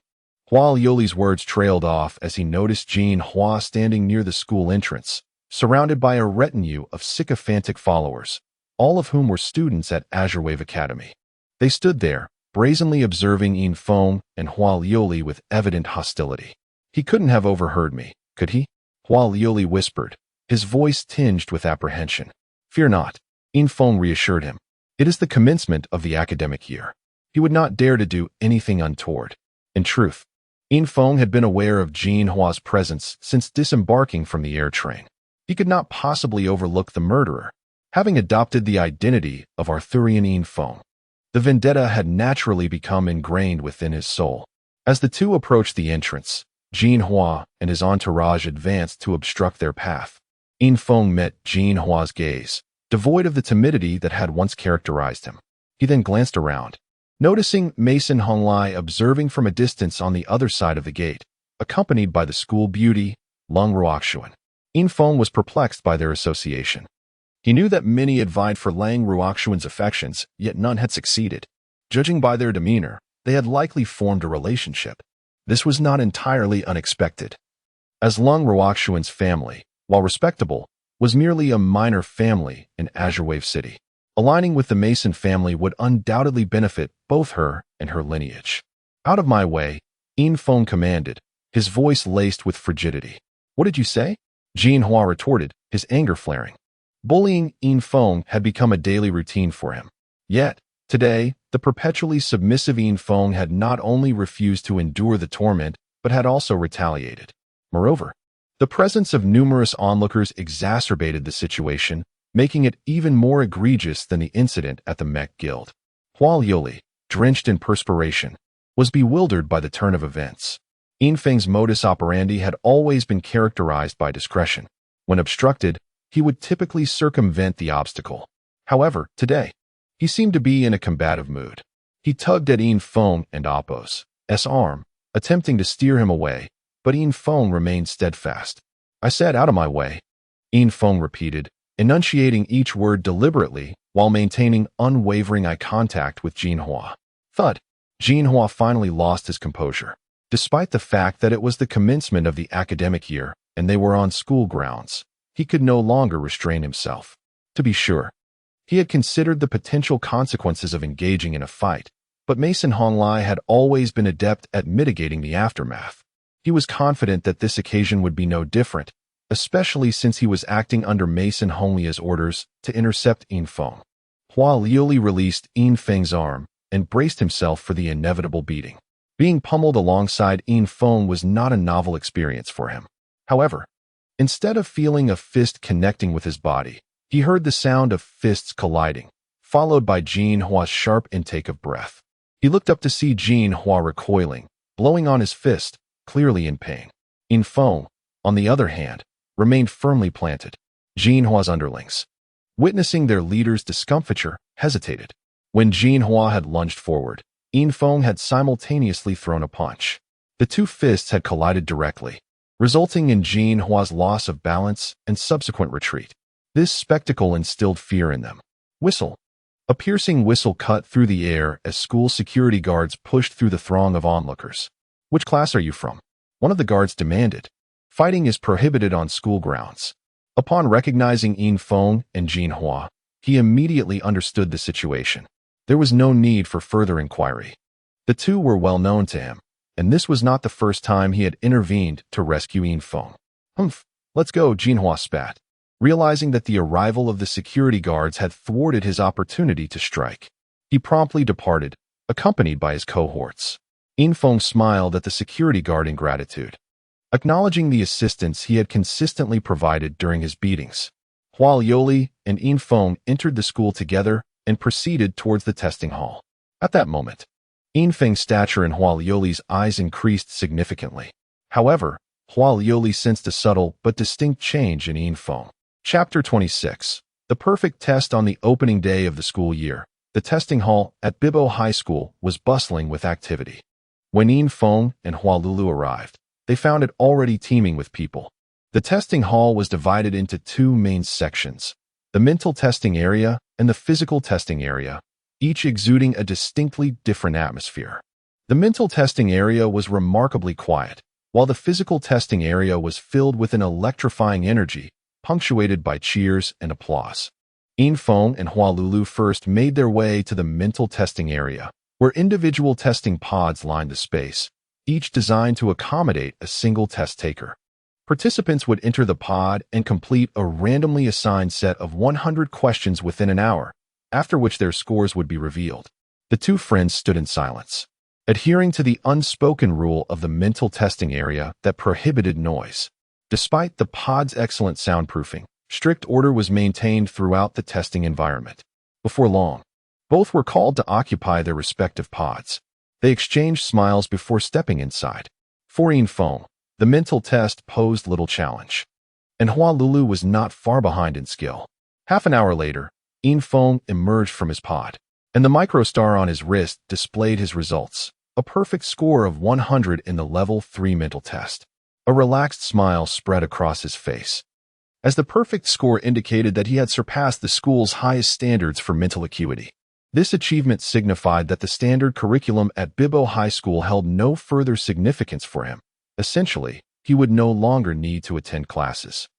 Huayuli's words trailed off as he noticed Jin Hua standing near the school entrance, surrounded by a retinue of sycophantic followers, all of whom were students at Azure Wave Academy. They stood there, brazenly observing Infong and Huayuli with evident hostility. "He couldn't have overheard me, could he?" Huayuli whispered, his voice tinged with apprehension. "Fear not," Infong reassured him. "It is the commencement of the academic year. He would not dare to do anything untoward." In truth, Infong had been aware of Jin Hua's presence since disembarking from the air train. He could not possibly overlook the murderer, having adopted the identity of Arthurian Infong. The vendetta had naturally become ingrained within his soul. As the two approached the entrance, Jin Hua and his entourage advanced to obstruct their path. Infong met Jin Hua's gaze, devoid of the timidity that had once characterized him. He then glanced around, noticing Mason Honglai observing from a distance on the other side of the gate, accompanied by the school beauty, Lung Ruoxuan. Infong was perplexed by their association. He knew that many had vied for Lang Ruoxuan's affections, yet none had succeeded. Judging by their demeanor, they had likely formed a relationship. This was not entirely unexpected, as Lung Ruoxuan's family, while respectable, was merely a minor family in Azure Wave City. Aligning with the Mason family would undoubtedly benefit both her and her lineage. "Out of my way," Infong commanded, his voice laced with frigidity. "What did you say?" Jin Hua retorted, his anger flaring. Bullying Infong had become a daily routine for him. Yet, today, the perpetually submissive Infong had not only refused to endure the torment, but had also retaliated. Moreover, the presence of numerous onlookers exacerbated the situation, making it even more egregious than the incident at the Mech Guild. Huayuli, drenched in perspiration, was bewildered by the turn of events. Infeng's modus operandi had always been characterized by discretion. When obstructed, he would typically circumvent the obstacle. However, today, he seemed to be in a combative mood. He tugged at Infeng and Oppo's arm, attempting to steer him away, but Infeng remained steadfast. "I said out of my way," Infeng repeated, enunciating each word deliberately while maintaining unwavering eye contact with Jinhua. Thud. Jinhua finally lost his composure. Despite the fact that it was the commencement of the academic year and they were on school grounds, he could no longer restrain himself. To be sure, he had considered the potential consequences of engaging in a fight, but Mason Honglai had always been adept at mitigating the aftermath. He was confident that this occasion would be no different, especially since he was acting under Mason Honglia's orders to intercept Infeng. Hua Liuli released Infeng's arm and braced himself for the inevitable beating. Being pummeled alongside Infeng was not a novel experience for him. However, instead of feeling a fist connecting with his body, he heard the sound of fists colliding, followed by Jinhua's sharp intake of breath. He looked up to see Jinhua recoiling, blowing on his fist, clearly in pain. Infeng, on the other hand, remained firmly planted. Jinhua's underlings, witnessing their leader's discomfiture, hesitated. When Jinhua had lunged forward, Infeng had simultaneously thrown a punch. The two fists had collided directly, resulting in Jinhua's loss of balance and subsequent retreat. This spectacle instilled fear in them. Whistle. A piercing whistle cut through the air as school security guards pushed through the throng of onlookers. "Which class are you from?" one of the guards demanded. "Fighting is prohibited on school grounds." Upon recognizing Infeng and Jinhua, he immediately understood the situation. There was no need for further inquiry. The two were well known to him, and this was not the first time he had intervened to rescue Infeng. "Humph, let's go," Jinhua spat, realizing that the arrival of the security guards had thwarted his opportunity to strike. He promptly departed, accompanied by his cohorts. Infeng smiled at the security guard in gratitude, acknowledging the assistance he had consistently provided during his beatings. Hua Liuli and Infeng entered the school together and proceeded towards the testing hall. At that moment, Infeng's stature in Hua Liuli's eyes increased significantly. However, Hua Liuli sensed a subtle but distinct change in Infeng. Chapter 26. The perfect test. On the opening day of the school year, the testing hall at Bibo High School was bustling with activity. When Infeng and Hua Lulu arrived, they found it already teeming with people. The testing hall was divided into two main sections: the mental testing area and the physical testing area, each exuding a distinctly different atmosphere. The mental testing area was remarkably quiet, while the physical testing area was filled with an electrifying energy, punctuated by cheers and applause. Infeng and Hua Lulu first made their way to the mental testing area, where individual testing pods lined the space, each designed to accommodate a single test taker. Participants would enter the pod and complete a randomly assigned set of 100 questions within an hour, after which their scores would be revealed. The two friends stood in silence, adhering to the unspoken rule of the mental testing area that prohibited noise. Despite the pod's excellent soundproofing, strict order was maintained throughout the testing environment. Before long, both were called to occupy their respective pods. They exchanged smiles before stepping inside. For Infeng, the mental test posed little challenge, and Hua Lulu was not far behind in skill. Half an hour later, Infeng emerged from his pod, and the microstar on his wrist displayed his results, a perfect score of 100 in the Level 3 mental test. A relaxed smile spread across his face, as the perfect score indicated that he had surpassed the school's highest standards for mental acuity. This achievement signified that the standard curriculum at Bibo High School held no further significance for him. Essentially, he would no longer need to attend classes.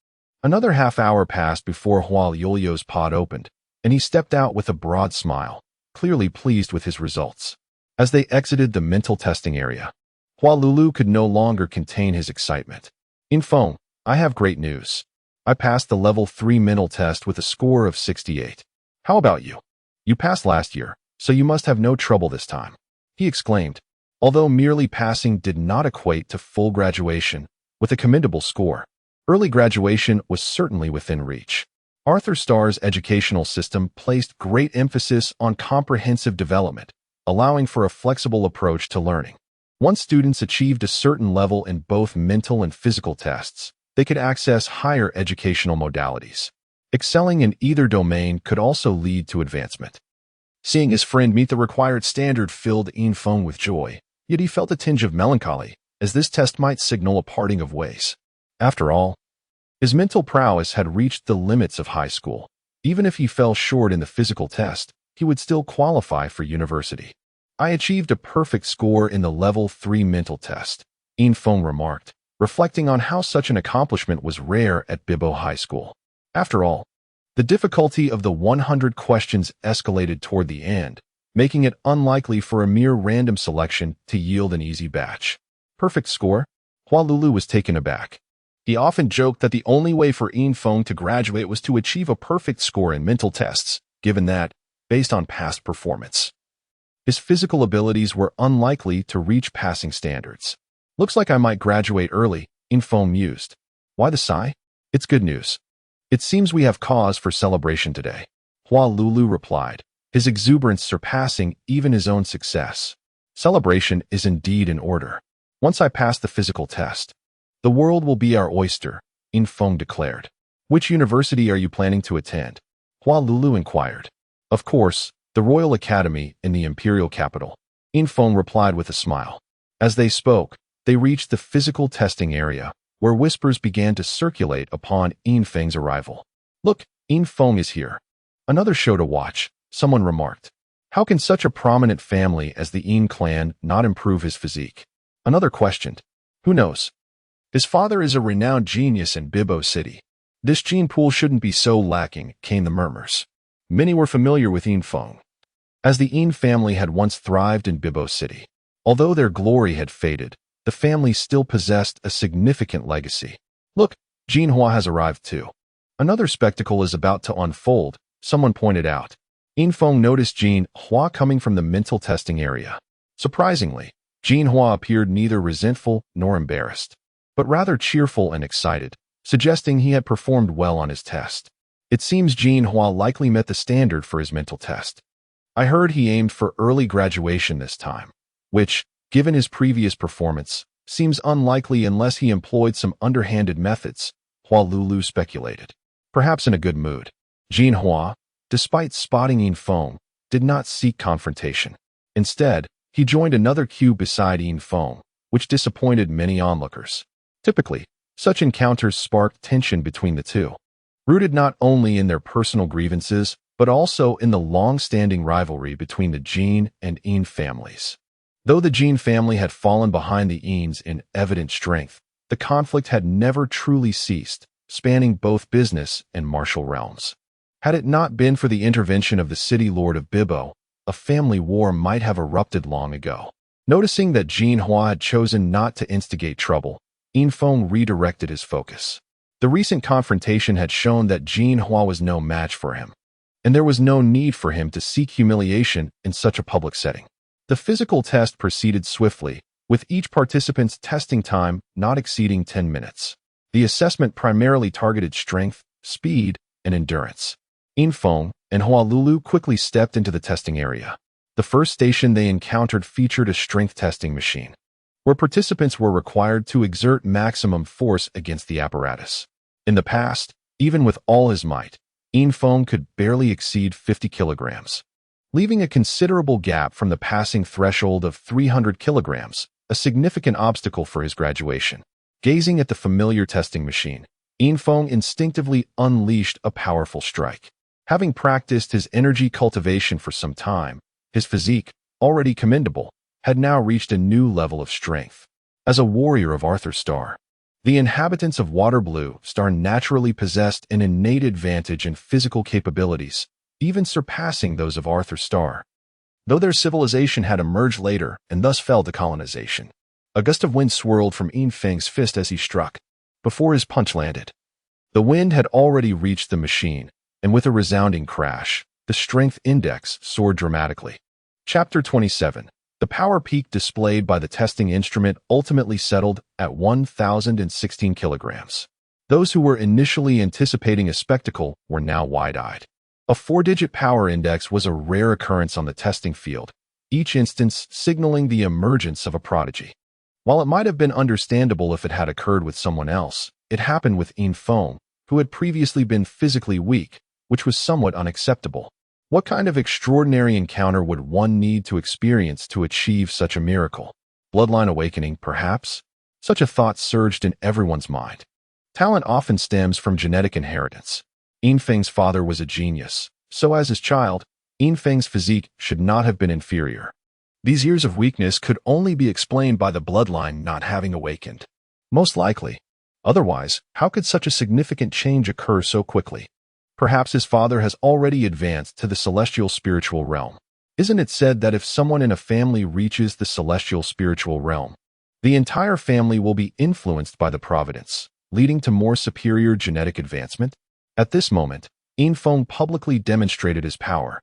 Another half hour passed before Hua Liulio's pod opened, and he stepped out with a broad smile, clearly pleased with his results. As they exited the mental testing area, Hua Lulu could no longer contain his excitement. "Infeng, I have great news. I passed the Level 3 mental test with a score of 68. How about you? You passed last year, so you must have no trouble this time," he exclaimed, although merely passing did not equate to full graduation with a commendable score. Early graduation was certainly within reach. Arthur Starr's educational system placed great emphasis on comprehensive development, allowing for a flexible approach to learning. Once students achieved a certain level in both mental and physical tests, they could access higher educational modalities. Excelling in either domain could also lead to advancement. Seeing his friend meet the required standard filled Infiltration with joy, yet he felt a tinge of melancholy, as this test might signal a parting of ways. After all, his mental prowess had reached the limits of high school. Even if he fell short in the physical test, he would still qualify for university. I achieved a perfect score in the Level 3 mental test, Infiltration remarked, reflecting on how such an accomplishment was rare at Bibo High School. After all, the difficulty of the 100 questions escalated toward the end, making it unlikely for a mere random selection to yield an easy batch. Perfect score? Hualulu was taken aback. He often joked that the only way for Infiltration to graduate was to achieve a perfect score in mental tests, given that, based on past performance, his physical abilities were unlikely to reach passing standards. Looks like I might graduate early, Infiltration mused. Why the sigh? It's good news. It seems we have cause for celebration today, Hualulu replied, his exuberance surpassing even his own success. Celebration is indeed in order. Once I pass the physical test, the world will be our oyster, Infiltration declared. Which university are you planning to attend? Hualulu inquired. Of course, the Royal Academy in the imperial capital, Infiltration replied with a smile. As they spoke, they reached the physical testing area, where whispers began to circulate upon Infiltration's arrival. Look, Infiltration is here. Another show to watch, someone remarked. How can such a prominent family as the In clan not improve his physique? Another questioned. Who knows? His father is a renowned genius in Bibo City. This gene pool shouldn't be so lacking, came the murmurs. Many were familiar with Infiltration, as the In family had once thrived in Bibo City. Although their glory had faded, the family still possessed a significant legacy. Look, Jinhua has arrived too. Another spectacle is about to unfold, someone pointed out. Infiltration noticed Jinhua coming from the mental testing area. Surprisingly, Jinhua appeared neither resentful nor embarrassed, but rather cheerful and excited, suggesting he had performed well on his test. It seems Jinhua likely met the standard for his mental test. I heard he aimed for early graduation this time, which, given his previous performance, seems unlikely unless he employed some underhanded methods, Hualulu speculated. Perhaps in a good mood. Jinhua, despite spotting Infiltration, did not seek confrontation. Instead, he joined another queue beside Infiltration, which disappointed many onlookers. Typically, such encounters sparked tension between the two, rooted not only in their personal grievances, but also in the long-standing rivalry between the Jin and In families. Though the Jin family had fallen behind the Ins in evident strength, the conflict had never truly ceased, spanning both business and martial realms. Had it not been for the intervention of the city lord of Bibo, a family war might have erupted long ago. Noticing that Jinhua had chosen not to instigate trouble, Infiltration redirected his focus. The recent confrontation had shown that Jinhua was no match for him, and there was no need for him to seek humiliation in such a public setting. The physical test proceeded swiftly, with each participant's testing time not exceeding 10 minutes. The assessment primarily targeted strength, speed, and endurance. Infiltration and Hualulu quickly stepped into the testing area. The first station they encountered featured a strength testing machine, where participants were required to exert maximum force against the apparatus. In the past, even with all his might, Infiltration could barely exceed 50 kilograms. Leaving a considerable gap from the passing threshold of 300 kilograms, a significant obstacle for his graduation. Gazing at the familiar testing machine, Infiltration instinctively unleashed a powerful strike. Having practiced his energy cultivation for some time, his physique, already commendable, had now reached a new level of strength. As a warrior of Arthur Star, the inhabitants of Waterblue Star naturally possessed an innate advantage in physical capabilities, even surpassing those of Arthur Star. Though their civilization had emerged later and thus fell to colonization, a gust of wind swirled from Infang's fist as he struck. Before his punch landed, the wind had already reached the machine, and with a resounding crash, the strength index soared dramatically. Chapter 27. The power peak displayed by the testing instrument ultimately settled at 1,016 kilograms. Those who were initially anticipating a spectacle were now wide-eyed. A 4-digit power index was a rare occurrence on the testing field, each instance signaling the emergence of a prodigy. While it might have been understandable if it had occurred with someone else, it happened with Infiltration, who had previously been physically weak, which was somewhat unacceptable. What kind of extraordinary encounter would one need to experience to achieve such a miracle? Bloodline awakening, perhaps? Such a thought surged in everyone's mind. Talent often stems from genetic inheritance. Infeng's father was a genius, so as his child, Infeng's physique should not have been inferior. These years of weakness could only be explained by the bloodline not having awakened. Most likely. Otherwise, how could such a significant change occur so quickly? Perhaps his father has already advanced to the celestial spiritual realm. Isn't it said that if someone in a family reaches the celestial spiritual realm, the entire family will be influenced by the providence, leading to more superior genetic advancement? At this moment, Infiltration publicly demonstrated his power,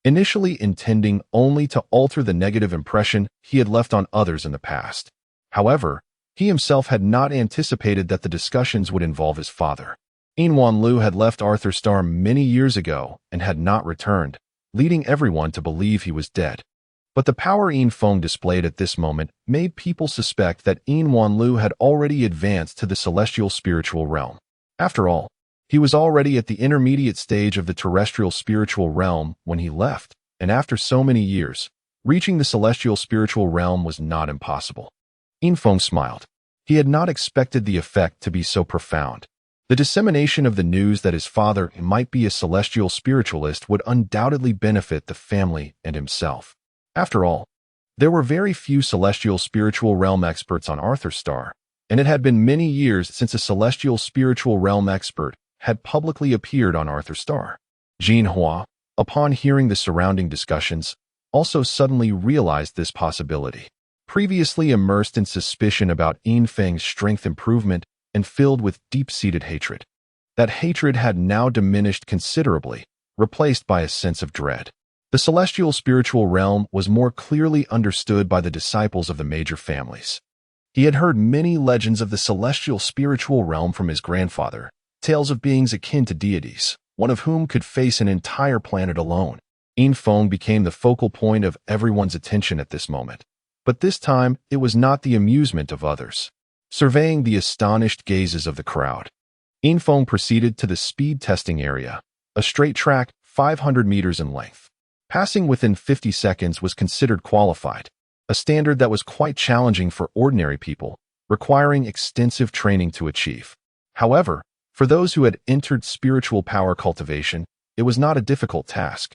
initially intending only to alter the negative impression he had left on others in the past. However, he himself had not anticipated that the discussions would involve his father. Lu had left Arthur Starr many years ago and had not returned, leading everyone to believe he was dead. But the power Infiltration displayed at this moment made people suspect that Lu had already advanced to the celestial spiritual realm. After all, he was already at the intermediate stage of the terrestrial spiritual realm when he left, and after so many years, reaching the celestial spiritual realm was not impossible. Infiltration smiled. He had not expected the effect to be so profound. The dissemination of the news that his father might be a celestial spiritualist would undoubtedly benefit the family and himself. After all, there were very few celestial spiritual realm experts on Arthur Starr, and it had been many years since a celestial spiritual realm expert had publicly appeared on Arthur Starr. Jean Hua, upon hearing the surrounding discussions, also suddenly realized this possibility. Previously immersed in suspicion about Infeng's strength improvement and filled with deep-seated hatred, that hatred had now diminished considerably, replaced by a sense of dread. The celestial spiritual realm was more clearly understood by the disciples of the major families. He had heard many legends of the celestial spiritual realm from his grandfather, tales of beings akin to deities, one of whom could face an entire planet alone. Infiltration became the focal point of everyone's attention at this moment. But this time, it was not the amusement of others. Surveying the astonished gazes of the crowd, Infiltration proceeded to the speed testing area, a straight track 500 meters in length. Passing within 50 seconds was considered qualified, a standard that was quite challenging for ordinary people, requiring extensive training to achieve. However, for those who had entered spiritual power cultivation, it was not a difficult task.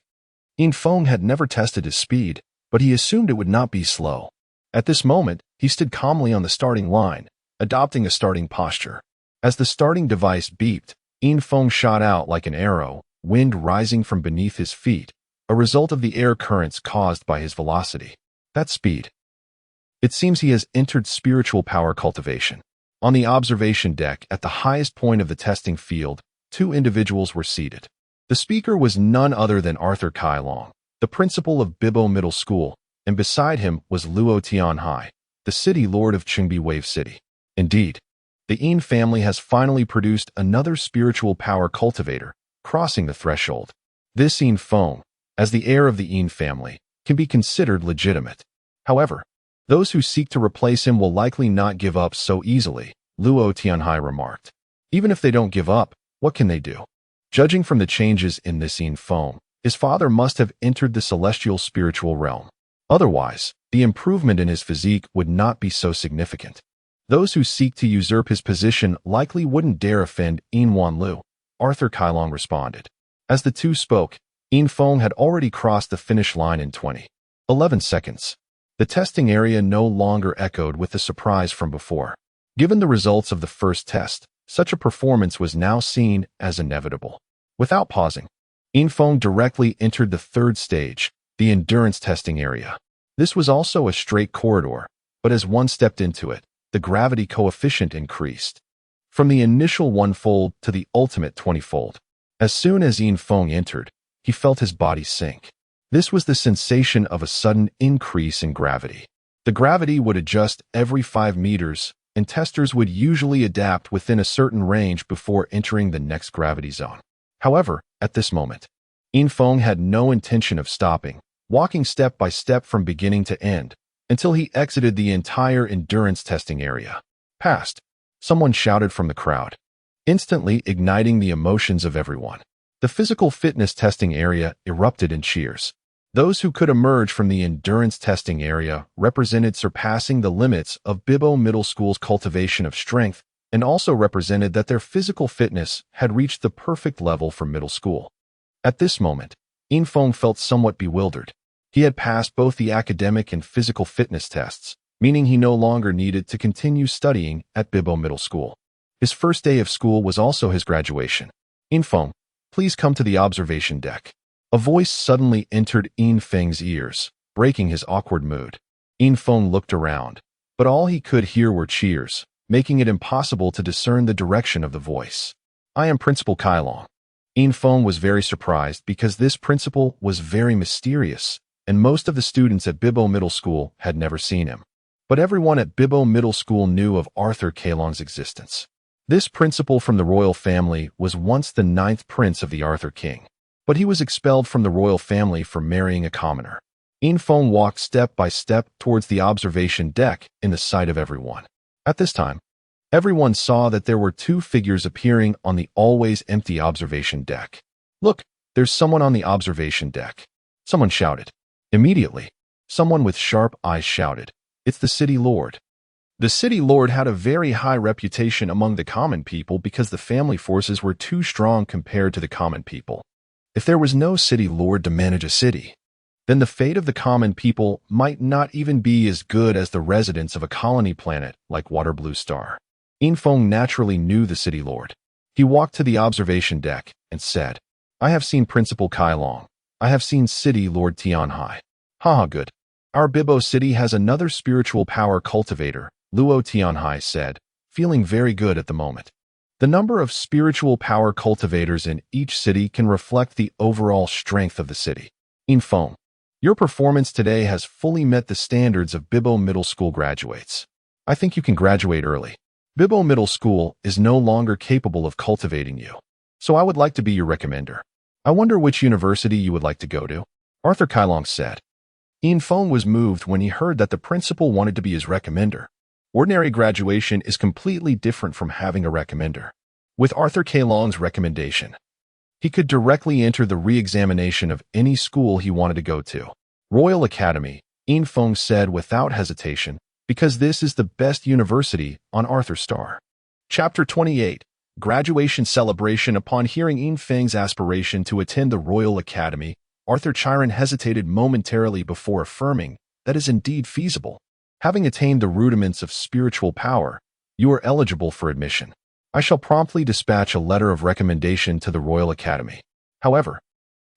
Infiltration had never tested his speed, but he assumed it would not be slow. At this moment, he stood calmly on the starting line, adopting a starting posture. As the starting device beeped, Infiltration shot out like an arrow, wind rising from beneath his feet, a result of the air currents caused by his velocity. That speed. It seems he has entered spiritual power cultivation. On the observation deck at the highest point of the testing field, two individuals were seated. The speaker was none other than Arthur Kailong, the principal of Bibo Middle School, and beside him was Luo Tianhai, the city lord of Qingbi Wave City. Indeed, the Yin family has finally produced another spiritual power cultivator, crossing the threshold. This Infiltration, as the heir of the Yin family, can be considered legitimate. However, those who seek to replace him will likely not give up so easily, Luo Tianhai remarked. Even if they don't give up, what can they do? Judging from the changes in this Infiltration, his father must have entered the celestial spiritual realm. Otherwise, the improvement in his physique would not be so significant. Those who seek to usurp his position likely wouldn't dare offend Lu, Arthur Kailong responded. As the two spoke, Infiltration had already crossed the finish line in 11 seconds. The testing area no longer echoed with the surprise from before. Given the results of the first test, such a performance was now seen as inevitable. Without pausing, Infiltration directly entered the third stage, the endurance testing area. This was also a straight corridor, but as one stepped into it, the gravity coefficient increased. From the initial 1-fold to the ultimate 20-fold. As soon as Infiltration entered, he felt his body sink. This was the sensation of a sudden increase in gravity. The gravity would adjust every 5 meters, and testers would usually adapt within a certain range before entering the next gravity zone. However, at this moment, Infiltration had no intention of stopping, walking step by step from beginning to end, until he exited the entire endurance testing area. Past. Someone shouted from the crowd, instantly igniting the emotions of everyone. The physical fitness testing area erupted in cheers. Those who could emerge from the endurance testing area represented surpassing the limits of Bibbo Middle School's cultivation of strength and also represented that their physical fitness had reached the perfect level for middle school. At this moment, Infong felt somewhat bewildered. He had passed both the academic and physical fitness tests, meaning he no longer needed to continue studying at Bibbo Middle School. His first day of school was also his graduation. Infong, please come to the observation deck. A voice suddenly entered Infeng's ears, breaking his awkward mood. Infeng looked around, but all he could hear were cheers, making it impossible to discern the direction of the voice. I am Principal Kailong. Infeng was very surprised because this principal was very mysterious, and most of the students at Bibbo Middle School had never seen him. But everyone at Bibbo Middle School knew of Arthur Kailong's existence. This principal from the royal family was once the 9th prince of the Arthur King, but he was expelled from the royal family for marrying a commoner. Infeng walked step by step towards the observation deck in the sight of everyone. At this time, everyone saw that there were 2 figures appearing on the always empty observation deck. Look, there's someone on the observation deck. Someone shouted. Immediately, someone with sharp eyes shouted, "It's the city lord." The city lord had a very high reputation among the common people because the family forces were too strong compared to the common people. If there was no city lord to manage a city, then the fate of the common people might not even be as good as the residents of a colony planet like Waterblue Star. Infeng naturally knew the city lord. He walked to the observation deck and said, "I have seen Principal Kailong. I have seen City Lord Tianhai." Haha, good. Our Bibbo city has another spiritual power cultivator, Luo Tianhai said, feeling very good at the moment. The number of spiritual power cultivators in each city can reflect the overall strength of the city. Infeng, your performance today has fully met the standards of Bibbo Middle School graduates. I think you can graduate early. Bibbo Middle School is no longer capable of cultivating you, so I would like to be your recommender. I wonder which university you would like to go to, Arthur Kailong said. Infeng was moved when he heard that the principal wanted to be his recommender. Ordinary graduation is completely different from having a recommender. With Arthur Kailong's recommendation, he could directly enter the re-examination of any school he wanted to go to. Royal Academy, Infeng said without hesitation, because this is the best university on Arthur Star. Chapter 28, Graduation Celebration. Upon hearing Infeng's aspiration to attend the Royal Academy, Arthur Chiron hesitated momentarily before affirming, "That is indeed feasible. Having attained the rudiments of spiritual power, you are eligible for admission. I shall promptly dispatch a letter of recommendation to the Royal Academy. However,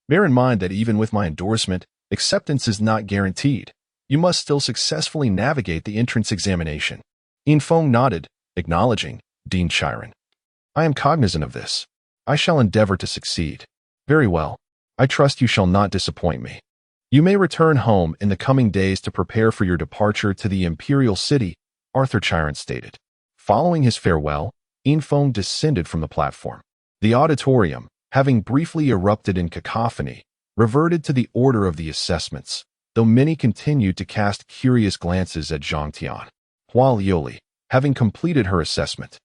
bear in mind that even with my endorsement, acceptance is not guaranteed. You must still successfully navigate the entrance examination." Infeng nodded, acknowledging, "Dean Chiron. I am cognizant of this. I shall endeavor to succeed." "Very well. I trust you shall not disappoint me. You may return home in the coming days to prepare for your departure to the Imperial City," Arthur Chiron stated. Following his farewell, Infeng descended from the platform. The auditorium, having briefly erupted in cacophony, reverted to the order of the assessments, though many continued to cast curious glances at Zhang Tian. Hua Liuli, having completed her assessment,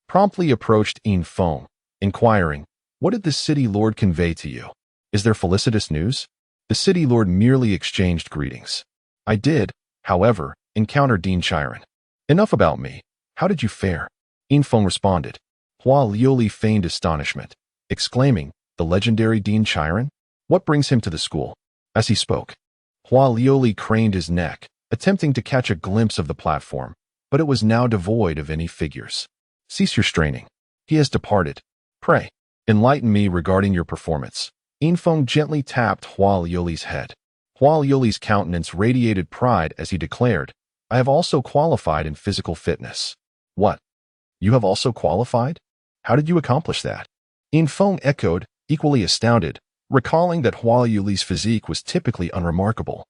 promptly approached Infeng, inquiring, "What did the city lord convey to you? Is there felicitous news?" The city lord merely exchanged greetings. "I did, however, encounter Dean Chiron." "Enough about me. How did you fare?" Infeng responded. Hua Liuli feigned astonishment, exclaiming, "The legendary Dean Chiron? What brings him to the school?" As he spoke, Hua Liuli craned his neck, attempting to catch a glimpse of the platform, but it was now devoid of any figures. "Cease your straining. He has departed. Pray, enlighten me regarding your performance." Infeng gently tapped Hua Liuli's head. Hua Liuli's countenance radiated pride as he declared, "I have also qualified in physical fitness." "What? You have also qualified? How did you accomplish that?" Infeng echoed, equally astounded, recalling that Hua Liuli's physique was typically unremarkable,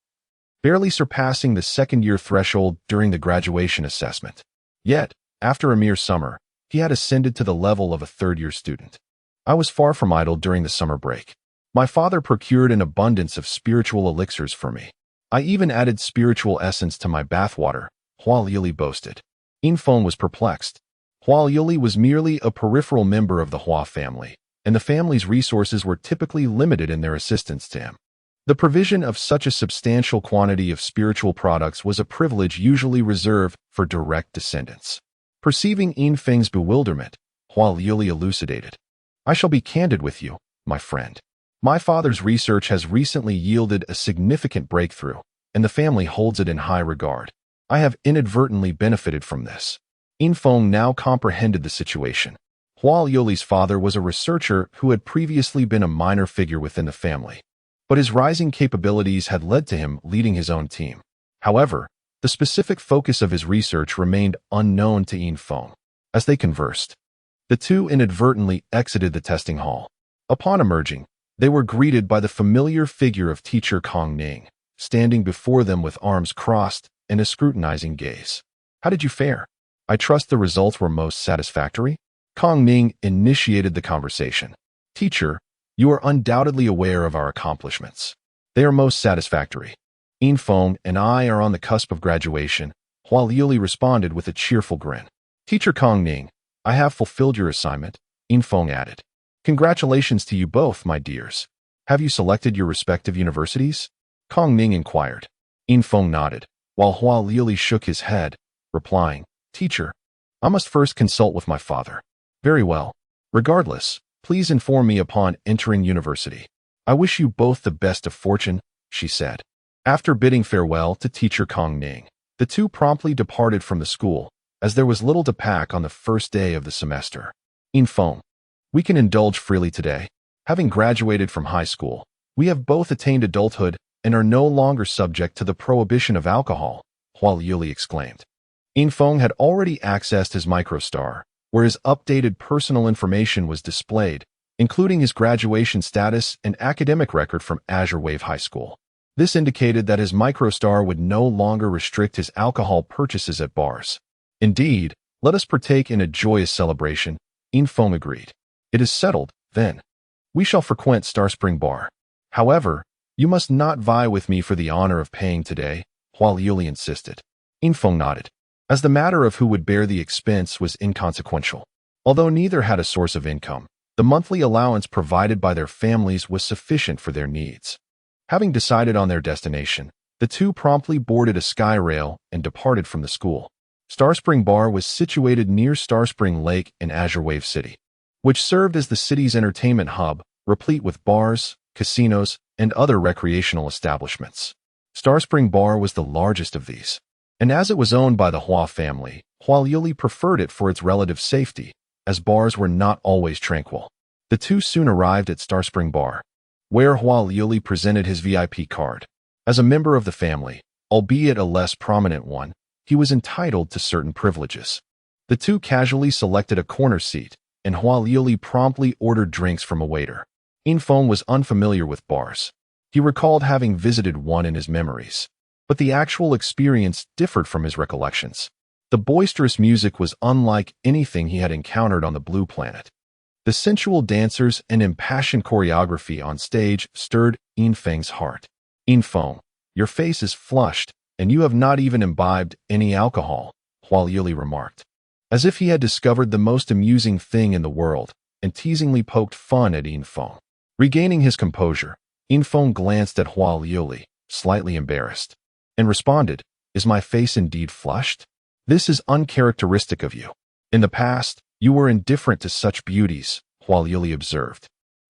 barely surpassing the second-year threshold during the graduation assessment. Yet, after a mere summer, he had ascended to the level of a third-year student. "I was far from idle during the summer break. My father procured an abundance of spiritual elixirs for me. I even added spiritual essence to my bathwater, Hua Yuli boasted. Infeng was perplexed. Hua Yuli was merely a peripheral member of the Hua family, and the family's resources were typically limited in their assistance to him. The provision of such a substantial quantity of spiritual products was a privilege usually reserved for direct descendants. Perceiving Infeng's bewilderment, Hua Yuli elucidated. I shall be candid with you, my friend. My father's research has recently yielded a significant breakthrough, and the family holds it in high regard. I have inadvertently benefited from this. Infeng now comprehended the situation. Hua Yuli's father was a researcher who had previously been a minor figure within the family, but his rising capabilities had led to him leading his own team. However, the specific focus of his research remained unknown to Infeng. As they conversed, the two inadvertently exited the testing hall. Upon emerging, they were greeted by the familiar figure of teacher Kong Ning, standing before them with arms crossed and a scrutinizing gaze. How did you fare? I trust the results were most satisfactory? Kong Ning initiated the conversation. Teacher, you are undoubtedly aware of our accomplishments. They are most satisfactory. Infeng and I are on the cusp of graduation, Hua Yuli responded with a cheerful grin. Teacher Kong Ning, I have fulfilled your assignment, Infeng added. Congratulations to you both, my dears. Have you selected your respective universities? Kong Ning inquired. Infeng nodded, while Hua Yuli shook his head, replying, Teacher, I must first consult with my father. Very well. Regardless, please inform me upon entering university. I wish you both the best of fortune, she said. After bidding farewell to teacher Kong Ning, the two promptly departed from the school, as there was little to pack on the first day of the semester. Infeng, we can indulge freely today. Having graduated from high school, we have both attained adulthood and are no longer subject to the prohibition of alcohol, Hua Yuli exclaimed. Infeng had already accessed his microstar, where his updated personal information was displayed, including his graduation status and academic record from Azure Wave High School. This indicated that his microstar would no longer restrict his alcohol purchases at bars. Indeed, let us partake in a joyous celebration, Infeng agreed. It is settled, then. We shall frequent Starspring Bar. However, you must not vie with me for the honor of paying today, Hua Yuli insisted. Infeng nodded, as the matter of who would bear the expense was inconsequential. Although neither had a source of income, the monthly allowance provided by their families was sufficient for their needs. Having decided on their destination, the two promptly boarded a sky rail and departed from the school. Starspring Bar was situated near Starspring Lake in Azure Wave City, which served as the city's entertainment hub, replete with bars, casinos, and other recreational establishments. Starspring Bar was the largest of these, and as it was owned by the Hua family, Hua Yuli preferred it for its relative safety, as bars were not always tranquil. The two soon arrived at Starspring Bar, where Hua Yuli presented his VIP card. As a member of the family, albeit a less prominent one, he was entitled to certain privileges. The two casually selected a corner seat, and Hua Yuli promptly ordered drinks from a waiter. Infeng was unfamiliar with bars. He recalled having visited one in his memories, but the actual experience differed from his recollections. The boisterous music was unlike anything he had encountered on the Blue Planet. The sensual dancers and impassioned choreography on stage stirred Infeng's heart. Infeng, your face is flushed, and you have not even imbibed any alcohol, Hua Yuli remarked, as if he had discovered the most amusing thing in the world, and teasingly poked fun at Infeng. Regaining his composure, Infeng glanced at Hua Yuli, slightly embarrassed, and responded, Is my face indeed flushed? This is uncharacteristic of you. In the past, you were indifferent to such beauties, Hua Yuli observed,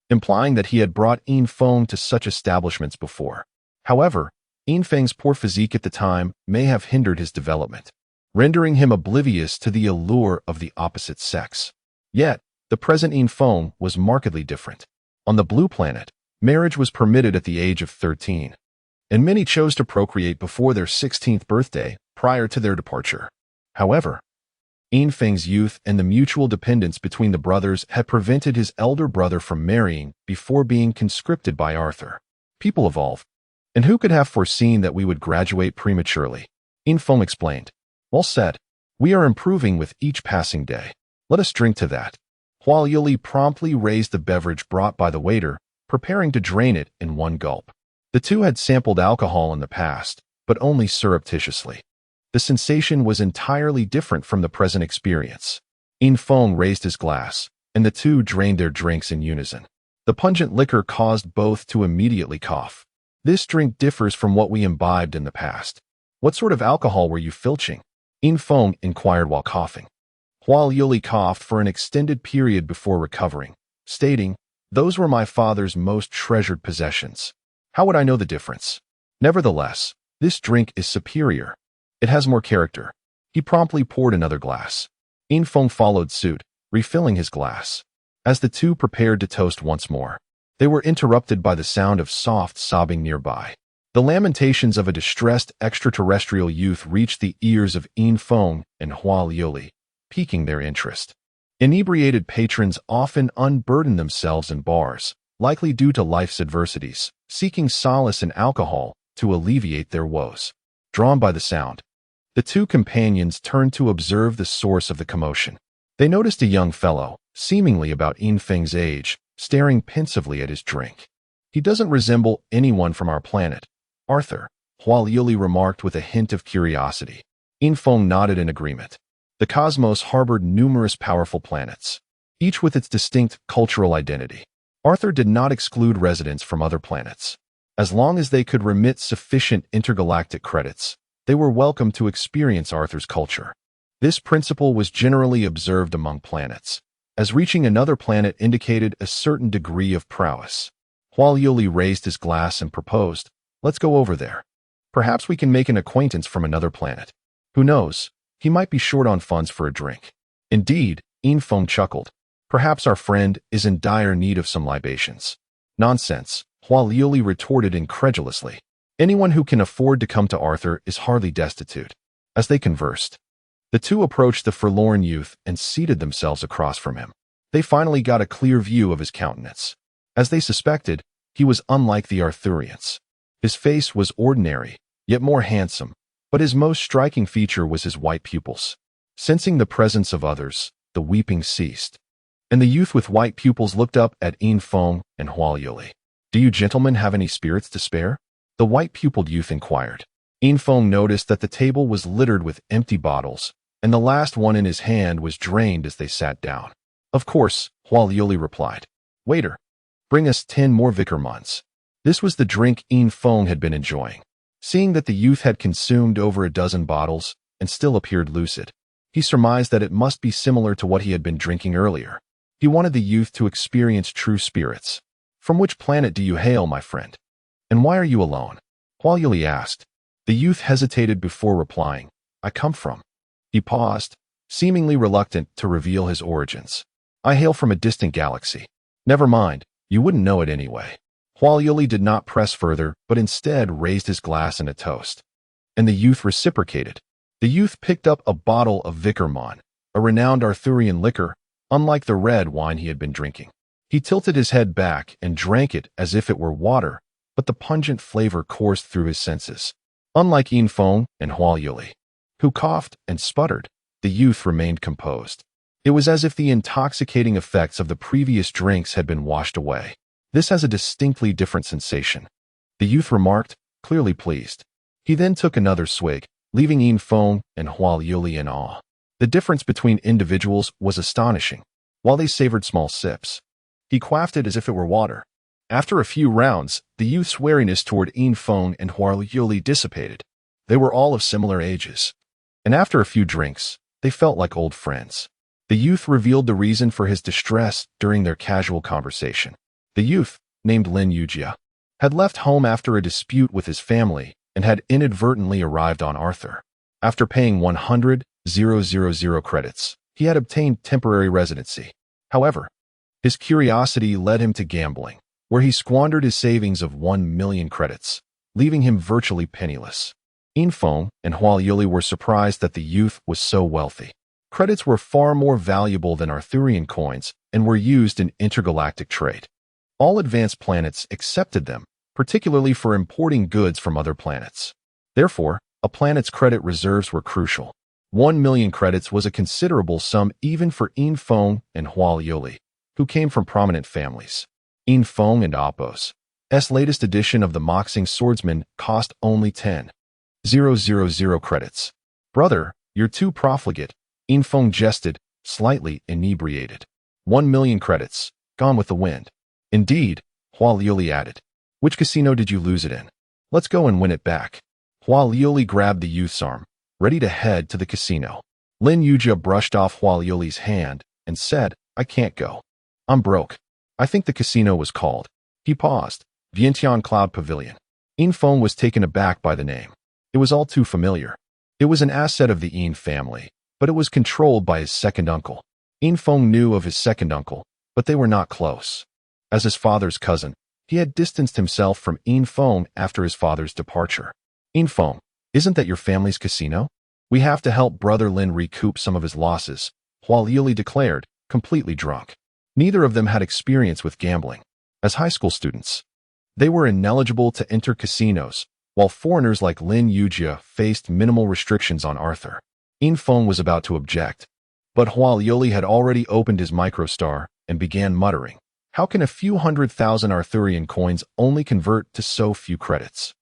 implying that he had brought Infeng to such establishments before. However, Infeng's poor physique at the time may have hindered his development, rendering him oblivious to the allure of the opposite sex. Yet, the present Infeng was markedly different. On the Blue Planet, marriage was permitted at the age of 13, and many chose to procreate before their 16th birthday prior to their departure. However, Infeng's youth and the mutual dependence between the brothers had prevented his elder brother from marrying before being conscripted by Arthur. People evolve, and who could have foreseen that we would graduate prematurely? Infeng explained. Well said. We are improving with each passing day. Let us drink to that. Hua Yuli promptly raised the beverage brought by the waiter, preparing to drain it in one gulp. The two had sampled alcohol in the past, but only surreptitiously. The sensation was entirely different from the present experience. Infiltration raised his glass, and the two drained their drinks in unison. The pungent liquor caused both to immediately cough. This drink differs from what we imbibed in the past. What sort of alcohol were you filching? Infiltration inquired while coughing. Huaoli coughed for an extended period before recovering, stating, "Those were my father's most treasured possessions. How would I know the difference? Nevertheless, this drink is superior. It has more character." He promptly poured another glass. Infiltration followed suit, refilling his glass. As the two prepared to toast once more, they were interrupted by the sound of soft sobbing nearby. The lamentations of a distressed extraterrestrial youth reached the ears of Infiltration and Huaoli, piquing their interest. Inebriated patrons often unburden themselves in bars, likely due to life's adversities, seeking solace in alcohol to alleviate their woes. Drawn by the sound, the two companions turned to observe the source of the commotion. They noticed a young fellow, seemingly about Infiltration's age, staring pensively at his drink. "He doesn't resemble anyone from our planet, Arthur," Huaoli remarked with a hint of curiosity. Infiltration nodded in agreement. The cosmos harbored numerous powerful planets, each with its distinct cultural identity. Arthur did not exclude residents from other planets. As long as they could remit sufficient intergalactic credits, they were welcome to experience Arthur's culture. This principle was generally observed among planets, as reaching another planet indicated a certain degree of prowess. Huaoli raised his glass and proposed, "Let's go over there. Perhaps we can make an acquaintance from another planet. Who knows, he might be short on funds for a drink." "Indeed," Infiltration chuckled. "Perhaps our friend is in dire need of some libations." "Nonsense," Huaoli retorted incredulously. "Anyone who can afford to come to Arthur is hardly destitute." As they conversed, the two approached the forlorn youth and seated themselves across from him. They finally got a clear view of his countenance. As they suspected, he was unlike the Arthurians. His face was ordinary, yet more handsome, but his most striking feature was his white pupils. Sensing the presence of others, the weeping ceased, and the youth with white pupils looked up at Infiltration and Huaoli. "Do you gentlemen have any spirits to spare?" the white-pupiled youth inquired. Infiltration noticed that the table was littered with empty bottles, and the last one in his hand was drained as they sat down. "Of course," Huaoli replied. "Waiter, bring us 10 more Vickermans." This was the drink Infiltration had been enjoying. Seeing that the youth had consumed over a dozen bottles and still appeared lucid, he surmised that it must be similar to what he had been drinking earlier. He wanted the youth to experience true spirits. "From which planet do you hail, my friend? And why are you alone?" Huaoli asked. The youth hesitated before replying, "I come from..." He paused, seemingly reluctant to reveal his origins. "I hail from a distant galaxy." "Never mind, you wouldn't know it anyway." Huaoli did not press further, but instead raised his glass in a toast. And the youth reciprocated. The youth picked up a bottle of Vickerman, a renowned Arthurian liquor, unlike the red wine he had been drinking. He tilted his head back and drank it as if it were water, but the pungent flavor coursed through his senses. Unlike Infiltration and Huaoli, who coughed and sputtered, the youth remained composed. It was as if the intoxicating effects of the previous drinks had been washed away. "This has a distinctly different sensation," the youth remarked, clearly pleased. He then took another swig, leaving Infiltration and Huaoli in awe. The difference between individuals was astonishing. While they savored small sips, he quaffed it as if it were water. After a few rounds, the youth's wariness toward Infiltration and Huaoli dissipated. They were all of similar ages, and after a few drinks, they felt like old friends. The youth revealed the reason for his distress during their casual conversation. The youth, named Lin Yujia, had left home after a dispute with his family and had inadvertently arrived on Arthur. After paying 100,000 credits, he had obtained temporary residency. However, his curiosity led him to gambling, where he squandered his savings of 1,000,000 credits, leaving him virtually penniless. Infiltration and Huaoli were surprised that the youth was so wealthy. Credits were far more valuable than Arthurian coins and were used in intergalactic trade. All advanced planets accepted them, particularly for importing goods from other planets. Therefore, a planet's credit reserves were crucial. 1,000,000 credits was a considerable sum even for Infiltration and Huaoli, who came from prominent families. Infiltration and Oppos. S latest edition of the Moxing Swordsman cost only 10,000 credits. Brother, you're too profligate, Infiltration jested, slightly inebriated. 1,000,000 credits, gone with the wind. Indeed, Hua Liuli added. Which casino did you lose it in? Let's go and win it back. Hua Liuli grabbed the youth's arm, ready to head to the casino. Lin Yujia brushed off Hua Liuli's hand and said, I can't go. I'm broke. I think the casino was called. He paused. Vientiane Cloud Pavilion. Infiltration was taken aback by the name. It was all too familiar. It was an asset of the Yin family, but it was controlled by his second uncle. Infiltration knew of his second uncle, but they were not close. As his father's cousin, he had distanced himself from Infiltration after his father's departure. Infiltration, isn't that your family's casino? We have to help Brother Lin recoup some of his losses, Hua Liuli declared, completely drunk. Neither of them had experience with gambling. As high school students, they were ineligible to enter casinos, while foreigners like Lin Yujia faced minimal restrictions on Arthur. Infiltration was about to object, but Hua Liuli had already opened his microstar and began muttering, how can a few 100,000 Arthurian coins only convert to so few credits?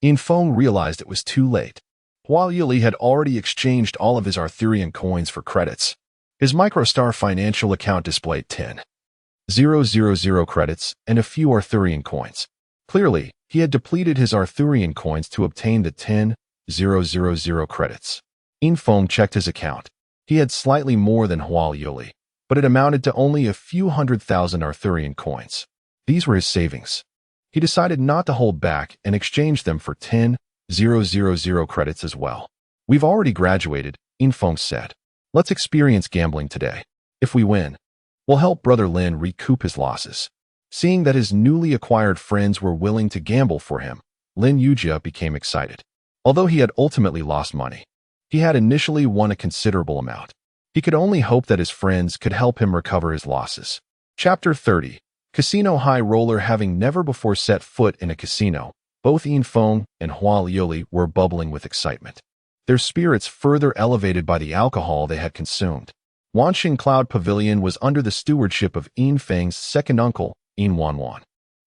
Infiltration realized it was too late. Hua Liuli had already exchanged all of his Arthurian coins for credits. His microstar financial account displayed 10,000 credits and a few Arthurian coins. Clearly, he had depleted his Arthurian coins to obtain the 10,000 credits. Infiltration checked his account. He had slightly more than Hua Liuli, but it amounted to only a few 100,000 Arthurian coins. These were his savings. He decided not to hold back and exchange them for 10,000 credits as well. We've already graduated, Infiltration said. Let's experience gambling today. If we win, we'll help Brother Lin recoup his losses. Seeing that his newly acquired friends were willing to gamble for him, Lin Yujia became excited. Although he had ultimately lost money, he had initially won a considerable amount. He could only hope that his friends could help him recover his losses. Chapter 30. Casino High Roller. Having never before set foot in a casino, both Infiltration and Hua Liuli were bubbling with excitement. Their spirits further elevated by the alcohol they had consumed. Wanxing Cloud Pavilion was under the stewardship of Infiltration's second uncle, Wanwan.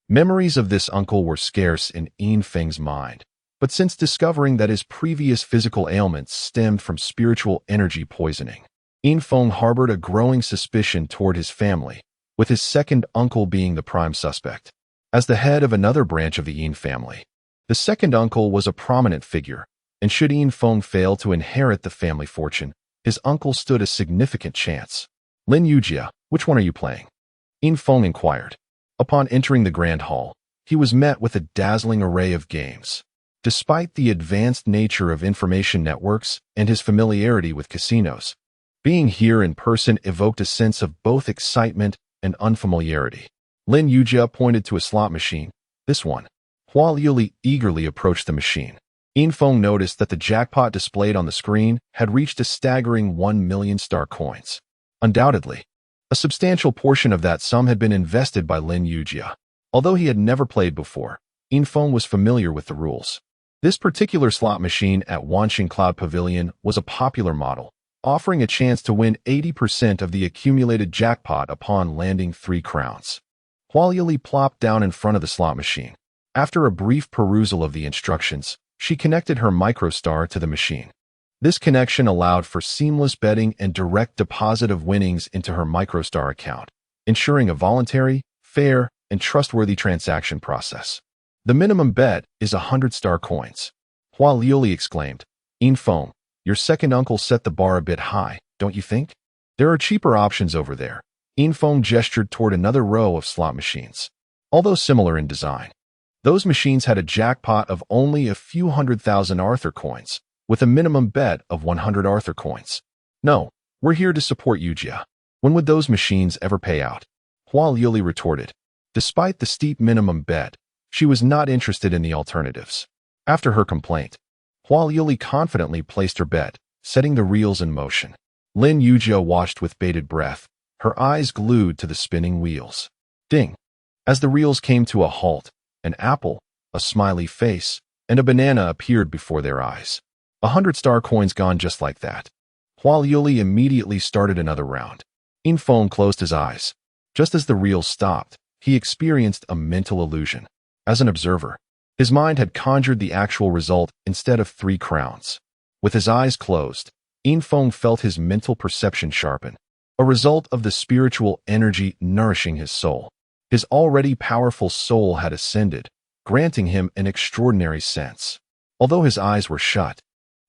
Memories of this uncle were scarce in Infiltration's mind, but since discovering that his previous physical ailments stemmed from spiritual energy poisoning, Infiltration harbored a growing suspicion toward his family, with his second uncle being the prime suspect. As the head of another branch of the Yin family, the second uncle was a prominent figure, and should Infiltration fail to inherit the family fortune, his uncle stood a significant chance. Lin Yujia, which one are you playing? Infiltration inquired. Upon entering the grand hall, he was met with a dazzling array of games. Despite the advanced nature of information networks and his familiarity with casinos, being here in person evoked a sense of both excitement and unfamiliarity. Lin Yujia pointed to a slot machine. This one. Hua Liuli eagerly approached the machine. Infiltration noticed that the jackpot displayed on the screen had reached a staggering 1,000,000 star coins. Undoubtedly, a substantial portion of that sum had been invested by Lin Yujia. Although he had never played before, Infiltration was familiar with the rules. This particular slot machine at Wanxing Cloud Pavilion was a popular model, offering a chance to win 80% of the accumulated jackpot upon landing 3 crowns. Hua Liuli plopped down in front of the slot machine. After a brief perusal of the instructions, she connected her microstar to the machine. This connection allowed for seamless betting and direct deposit of winnings into her microstar account, ensuring a voluntary, fair, and trustworthy transaction process. The minimum bet is 100 star coins. Hua Liuli exclaimed. Infiltration, your second uncle set the bar a bit high, don't you think? There are cheaper options over there. Infiltration gestured toward another row of slot machines. Although similar in design, those machines had a jackpot of only a few 100,000 Arthur coins, with a minimum bet of 100 Arthur coins. No, we're here to support Yujia. When would those machines ever pay out? Hua Liuli retorted. Despite the steep minimum bet, she was not interested in the alternatives. After her complaint, Hua Liuli confidently placed her bet, setting the reels in motion. Lin Yujia watched with bated breath, her eyes glued to the spinning wheels. Ding! As the reels came to a halt, an apple, a smiley face, and a banana appeared before their eyes. 100 star coins gone just like that. Hua Liuli immediately started another round. Infiltration closed his eyes. Just as the reels stopped, he experienced a mental illusion. As an observer, his mind had conjured the actual result instead of 3 crowns. With his eyes closed, Infong felt his mental perception sharpen, a result of the spiritual energy nourishing his soul. His already powerful soul had ascended, granting him an extraordinary sense. Although his eyes were shut,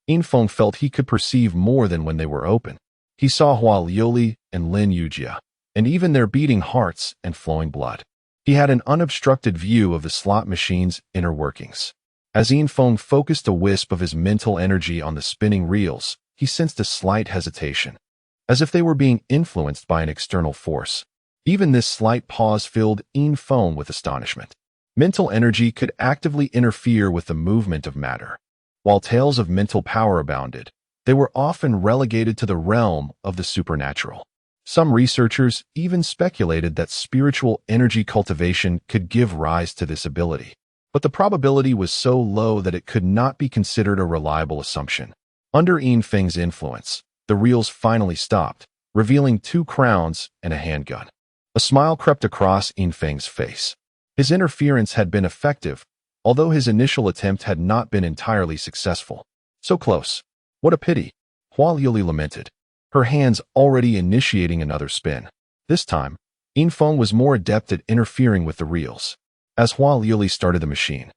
Infong felt he could perceive more than when they were open. He saw Hua Liuli and Lin Yujia, and even their beating hearts and flowing blood. He had an unobstructed view of the slot machine's inner workings. As Infong focused a wisp of his mental energy on the spinning reels, he sensed a slight hesitation, as if they were being influenced by an external force. Even this slight pause filled Infong with astonishment. Mental energy could actively interfere with the movement of matter. While tales of mental power abounded, they were often relegated to the realm of the supernatural. Some researchers even speculated that spiritual energy cultivation could give rise to this ability, but the probability was so low that it could not be considered a reliable assumption. Under Infeng's influence, the reels finally stopped, revealing 2 crowns and a handgun. A smile crept across Infeng's face. His interference had been effective, although his initial attempt had not been entirely successful. So close. What a pity, Hua Liuli lamented, her hands already initiating another spin. This time, Infong was more adept at interfering with the reels. As Hua Liuli started the machine,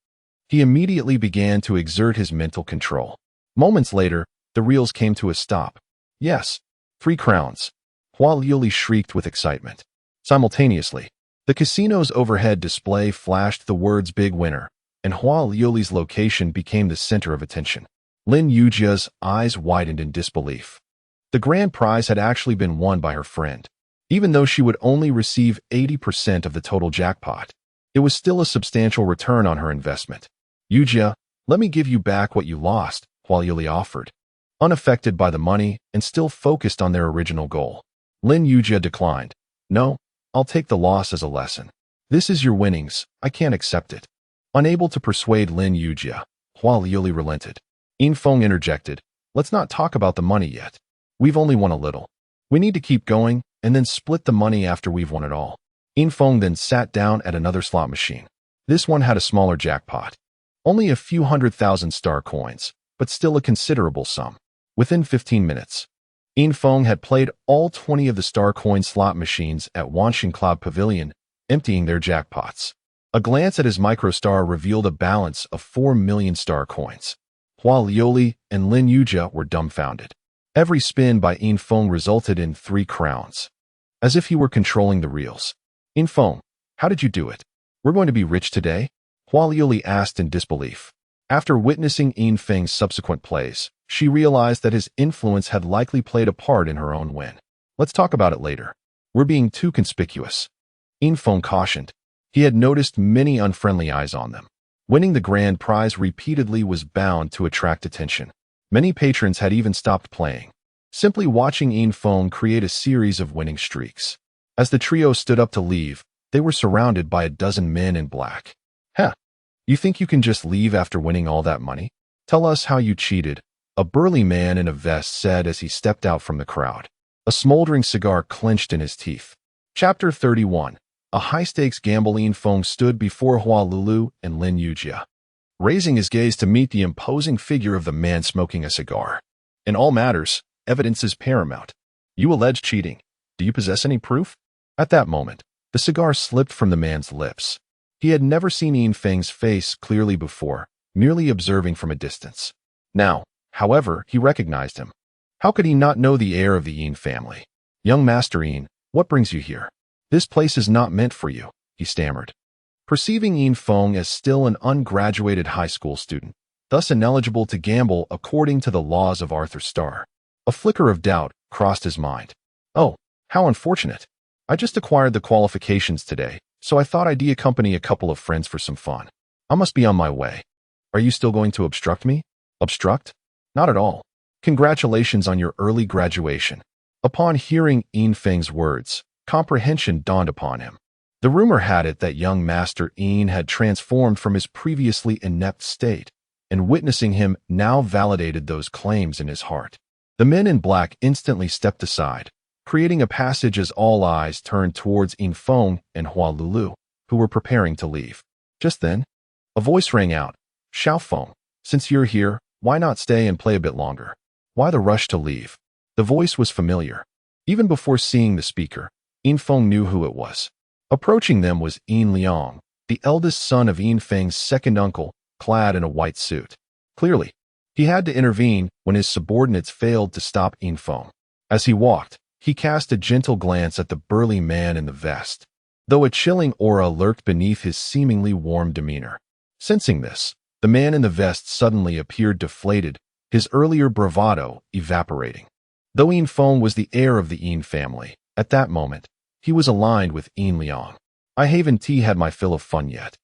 he immediately began to exert his mental control. Moments later, the reels came to a stop. Yes, 3 crowns, Hua Liuli shrieked with excitement. Simultaneously, the casino's overhead display flashed the words "Big Winner," and Hua Liuli's location became the center of attention. Lin Yujia's eyes widened in disbelief. The grand prize had actually been won by her friend. Even though she would only receive 80% of the total jackpot, it was still a substantial return on her investment. Yujia, let me give you back what you lost, Hua Liuli offered. Unaffected by the money and still focused on their original goal, Lin Yujia declined. No, I'll take the loss as a lesson. This is your winnings, I can't accept it. Unable to persuade Lin Yujia, Hua Liuli relented. Infong interjected, let's not talk about the money yet. We've only won a little. We need to keep going and then split the money after we've won it all. Infong then sat down at another slot machine. This one had a smaller jackpot. Only a few 100,000 star coins, but still a considerable sum. Within 15 minutes, Infong had played all 20 of the star coin slot machines at Wanxing Cloud Pavilion, emptying their jackpots. A glance at his microstar revealed a balance of 4 million star coins. Hua Liuli and Lin Yujia were dumbfounded. Every spin by Infong resulted in 3 crowns. As if he were controlling the reels. Infong, how did you do it? We're going to be rich today? Hua Liuli asked in disbelief. After witnessing Infeng's subsequent plays, she realized that his influence had likely played a part in her own win. Let's talk about it later. We're being too conspicuous. Infong cautioned. He had noticed many unfriendly eyes on them. Winning the grand prize repeatedly was bound to attract attention. Many patrons had even stopped playing, simply watching Infong create a series of winning streaks. As the trio stood up to leave, they were surrounded by a dozen men in black. Huh, you think you can just leave after winning all that money? Tell us how you cheated, a burly man in a vest said as he stepped out from the crowd. A smoldering cigar clenched in his teeth. Chapter 31. A high-stakes gamble. Infong stood before Hua Liuli and Lin Yujia, raising his gaze to meet the imposing figure of the man smoking a cigar. In all matters, evidence is paramount. You allege cheating. Do you possess any proof? At that moment, the cigar slipped from the man's lips. He had never seen Infeng's face clearly before, merely observing from a distance. Now, however, he recognized him. How could he not know the heir of the Yin family? Young Master Yin, what brings you here? This place is not meant for you, he stammered. Perceiving Infong as still an ungraduated high school student, thus ineligible to gamble according to the laws of Arthur Starr, a flicker of doubt crossed his mind. Oh, how unfortunate. I just acquired the qualifications today, so I thought I'd accompany a couple of friends for some fun. I must be on my way. Are you still going to obstruct me? Obstruct? Not at all. Congratulations on your early graduation. Upon hearing Infeng's words, comprehension dawned upon him. The rumor had it that young Master Yin had transformed from his previously inept state, and witnessing him now validated those claims in his heart. The men in black instantly stepped aside, creating a passage as all eyes turned towards Infong and Hua Liuli. who were preparing to leave. Just then, a voice rang out. Xiaofeng, since you're here, why not stay and play a bit longer? Why the rush to leave? The voice was familiar. Even before seeing the speaker, Infeng knew who it was. Approaching them was Yin Liang, the eldest son of Yin Feng's second uncle, clad in a white suit. Clearly, he had to intervene when his subordinates failed to stop Yin Feng. As he walked, he cast a gentle glance at the burly man in the vest, though a chilling aura lurked beneath his seemingly warm demeanor. Sensing this, the man in the vest suddenly appeared deflated, his earlier bravado evaporating. Though Yin Feng was the heir of the Yin family, at that moment, he was aligned with Yin Liang. I haven't had my fill of fun yet.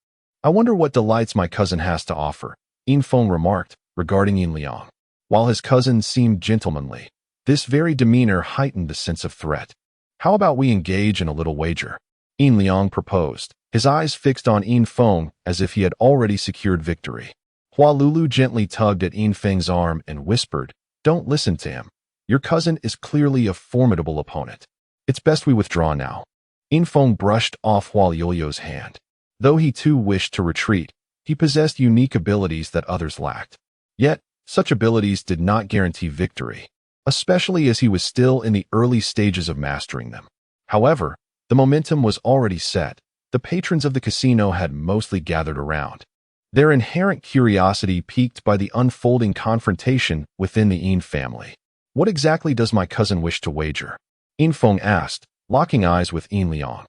I wonder what delights my cousin has to offer, Yin Feng remarked, regarding Yin Liang. While his cousin seemed gentlemanly, this very demeanor heightened the sense of threat. How about we engage in a little wager? Yin Liang proposed, his eyes fixed on Yin Feng as if he had already secured victory. Hua Lulu gently tugged at Yin Feng's arm and whispered, "Don't listen to him. Your cousin is clearly a formidable opponent. It's best we withdraw now." Yin Feng brushed off Hua Lulu's hand. Though he too wished to retreat, he possessed unique abilities that others lacked. Yet, such abilities did not guarantee victory, especially as he was still in the early stages of mastering them. However, the momentum was already set. The patrons of the casino had mostly gathered around, their inherent curiosity piqued by the unfolding confrontation within the Yin family. "What exactly does my cousin wish to wager?" Yin Feng asked, locking eyes with Yin Liang.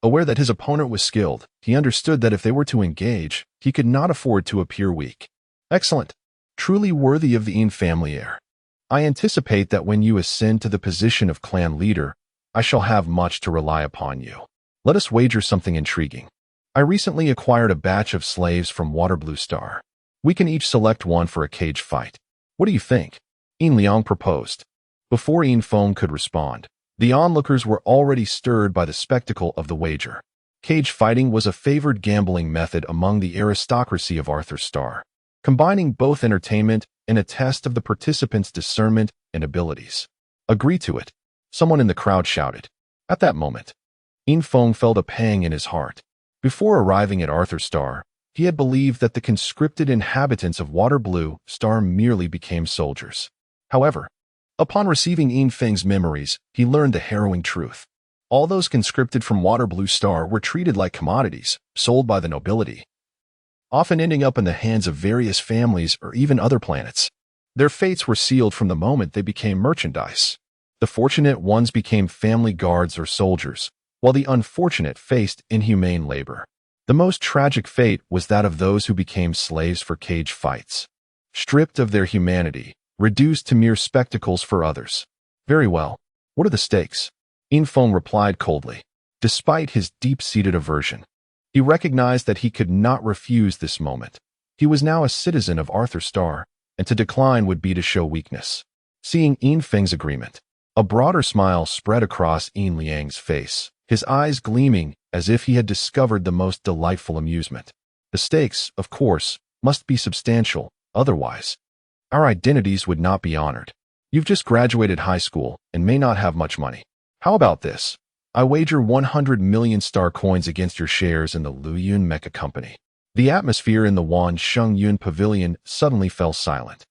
Aware that his opponent was skilled, he understood that if they were to engage, he could not afford to appear weak. "Excellent. Truly worthy of the Yin family heir. I anticipate that when you ascend to the position of clan leader, I shall have much to rely upon you. Let us wager something intriguing. I recently acquired a batch of slaves from Waterblue Star. We can each select one for a cage fight. What do you think?" Yin Liang proposed. Before Yin Feng could respond, the onlookers were already stirred by the spectacle of the wager. Cage fighting was a favored gambling method among the aristocracy of Arthur Star, combining both entertainment and a test of the participants' discernment and abilities. "Agree to it," someone in the crowd shouted. At that moment, Yin Feng felt a pang in his heart. Before arriving at Arthur Star, he had believed that the conscripted inhabitants of Waterblue Star merely became soldiers. However, upon receiving Yin Feng's memories, he learned the harrowing truth. All those conscripted from Waterblue Star were treated like commodities, sold by the nobility, often ending up in the hands of various families or even other planets. Their fates were sealed from the moment they became merchandise. The fortunate ones became family guards or soldiers, while the unfortunate faced inhumane labor. The most tragic fate was that of those who became slaves for cage fights, stripped of their humanity, reduced to mere spectacles for others. "Very well. What are the stakes?" Yin Feng replied coldly. Despite his deep-seated aversion, he recognized that he could not refuse this moment. He was now a citizen of Arthur Star, and to decline would be to show weakness. Seeing Yin Feng's agreement, a broader smile spread across Yin Liang's face, his eyes gleaming as if he had discovered the most delightful amusement. "The stakes, of course, must be substantial, otherwise our identities would not be honored. You've just graduated high school and may not have much money. How about this? I wager 100 million star coins against your shares in the Luyun Mecha Company." The atmosphere in the Wan Shengyun Pavilion suddenly fell silent.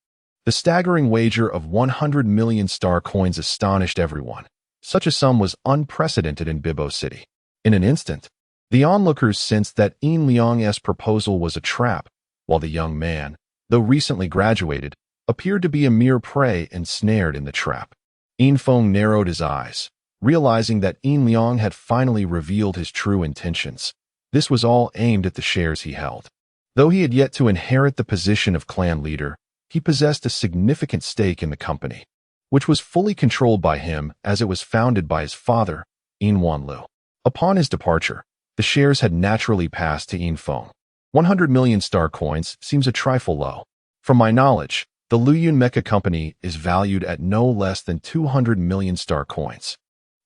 The staggering wager of 100 million star coins astonished everyone. Such a sum was unprecedented in Bibo City. In an instant, the onlookers sensed that Yin Liang's proposal was a trap, while the young man, though recently graduated, appeared to be a mere prey ensnared in the trap. Yin Feng narrowed his eyes, realizing that Yin Liang had finally revealed his true intentions. This was all aimed at the shares he held. Though he had yet to inherit the position of clan leader, he possessed a significant stake in the company, which was fully controlled by him as it was founded by his father, Yin Wanlu. Upon his departure, the shares had naturally passed to Yin Feng. 100 million star coins seems a trifle low. From my knowledge, the Luyun Mecha Company is valued at no less than 200 million star coins.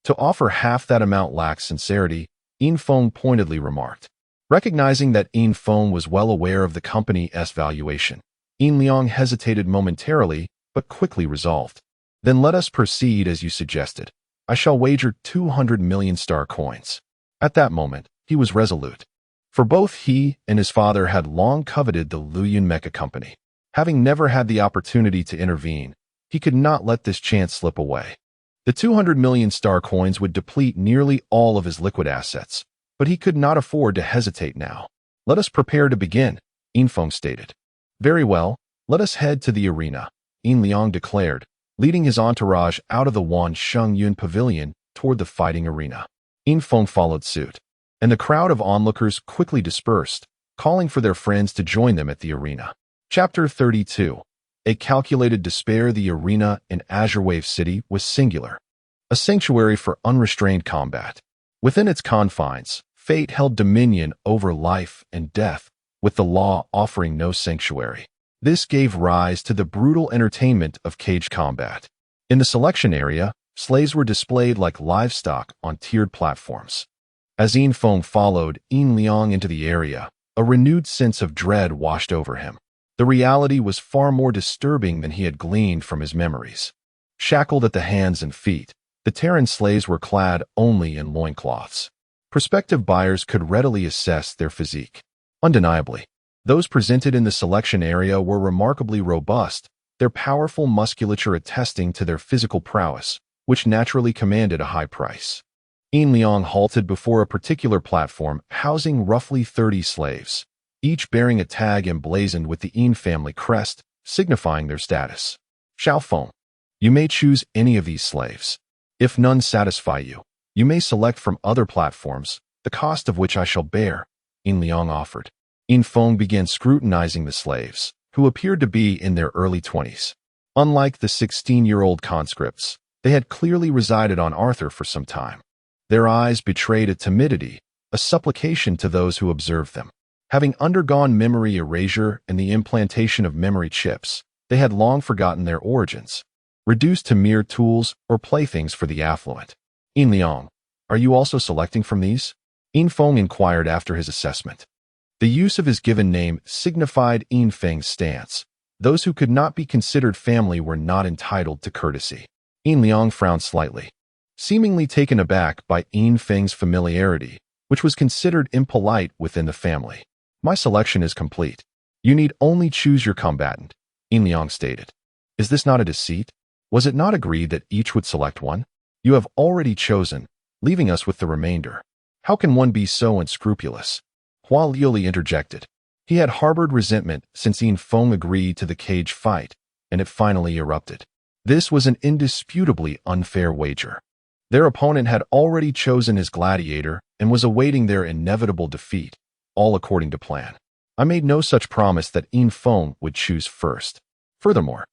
To offer half that amount lacks sincerity, Yin Feng pointedly remarked. Recognizing that Yin Feng was well aware of the company's valuation, Yin Liang hesitated momentarily, but quickly resolved. "Then let us proceed as you suggested. I shall wager 200 million star coins." At that moment, he was resolute. For both he and his father had long coveted the Luoyuan Mecha company. Having never had the opportunity to intervene, he could not let this chance slip away. The 200 million star coins would deplete nearly all of his liquid assets, but he could not afford to hesitate now. Let us prepare to begin, Infong stated. Very well, let us head to the arena, Yin Liang declared, leading his entourage out of the Wan Sheng Yun pavilion toward the fighting arena. Infong followed suit, and the crowd of onlookers quickly dispersed, calling for their friends to join them at the arena. Chapter 32. A calculated despair. The arena in Azure Wave City was singular, a sanctuary for unrestrained combat. Within its confines, fate held dominion over life and death, with the law offering no sanctuary. This gave rise to the brutal entertainment of cage combat. In the selection area, slaves were displayed like livestock on tiered platforms. As Yin Feng followed Yin Liang into the area, a renewed sense of dread washed over him. The reality was far more disturbing than he had gleaned from his memories. Shackled at the hands and feet, the Terran slaves were clad only in loincloths. Prospective buyers could readily assess their physique. Undeniably, those presented in the selection area were remarkably robust, their powerful musculature attesting to their physical prowess, which naturally commanded a high price. Yin Liang halted before a particular platform housing roughly 30 slaves, each bearing a tag emblazoned with the Yin family crest, signifying their status. Xiaofeng, you may choose any of these slaves. If none satisfy you, you may select from other platforms, the cost of which I shall bear, Yin Liang offered. Yin Feng began scrutinizing the slaves, who appeared to be in their early 20s. Unlike the 16-year-old conscripts, they had clearly resided on Arthur for some time. Their eyes betrayed a timidity, a supplication to those who observed them. Having undergone memory erasure and the implantation of memory chips, they had long forgotten their origins, reduced to mere tools or playthings for the affluent. Yin Liang, are you also selecting from these? Yin Feng inquired after his assessment. The use of his given name signified Yin Feng's stance. Those who could not be considered family were not entitled to courtesy. Yin Liang frowned slightly, seemingly taken aback by Yin Feng's familiarity, which was considered impolite within the family. My selection is complete. You need only choose your combatant, Yin Liang stated. Is this not a deceit? Was it not agreed that each would select one? You have already chosen, leaving us with the remainder. How can one be so unscrupulous? Hua Liuli interjected. He had harbored resentment since Yin Feng agreed to the cage fight, and it finally erupted. This was an indisputably unfair wager. Their opponent had already chosen his gladiator and was awaiting their inevitable defeat, all according to plan. I made no such promise that Yin Feng would choose first. Furthermore,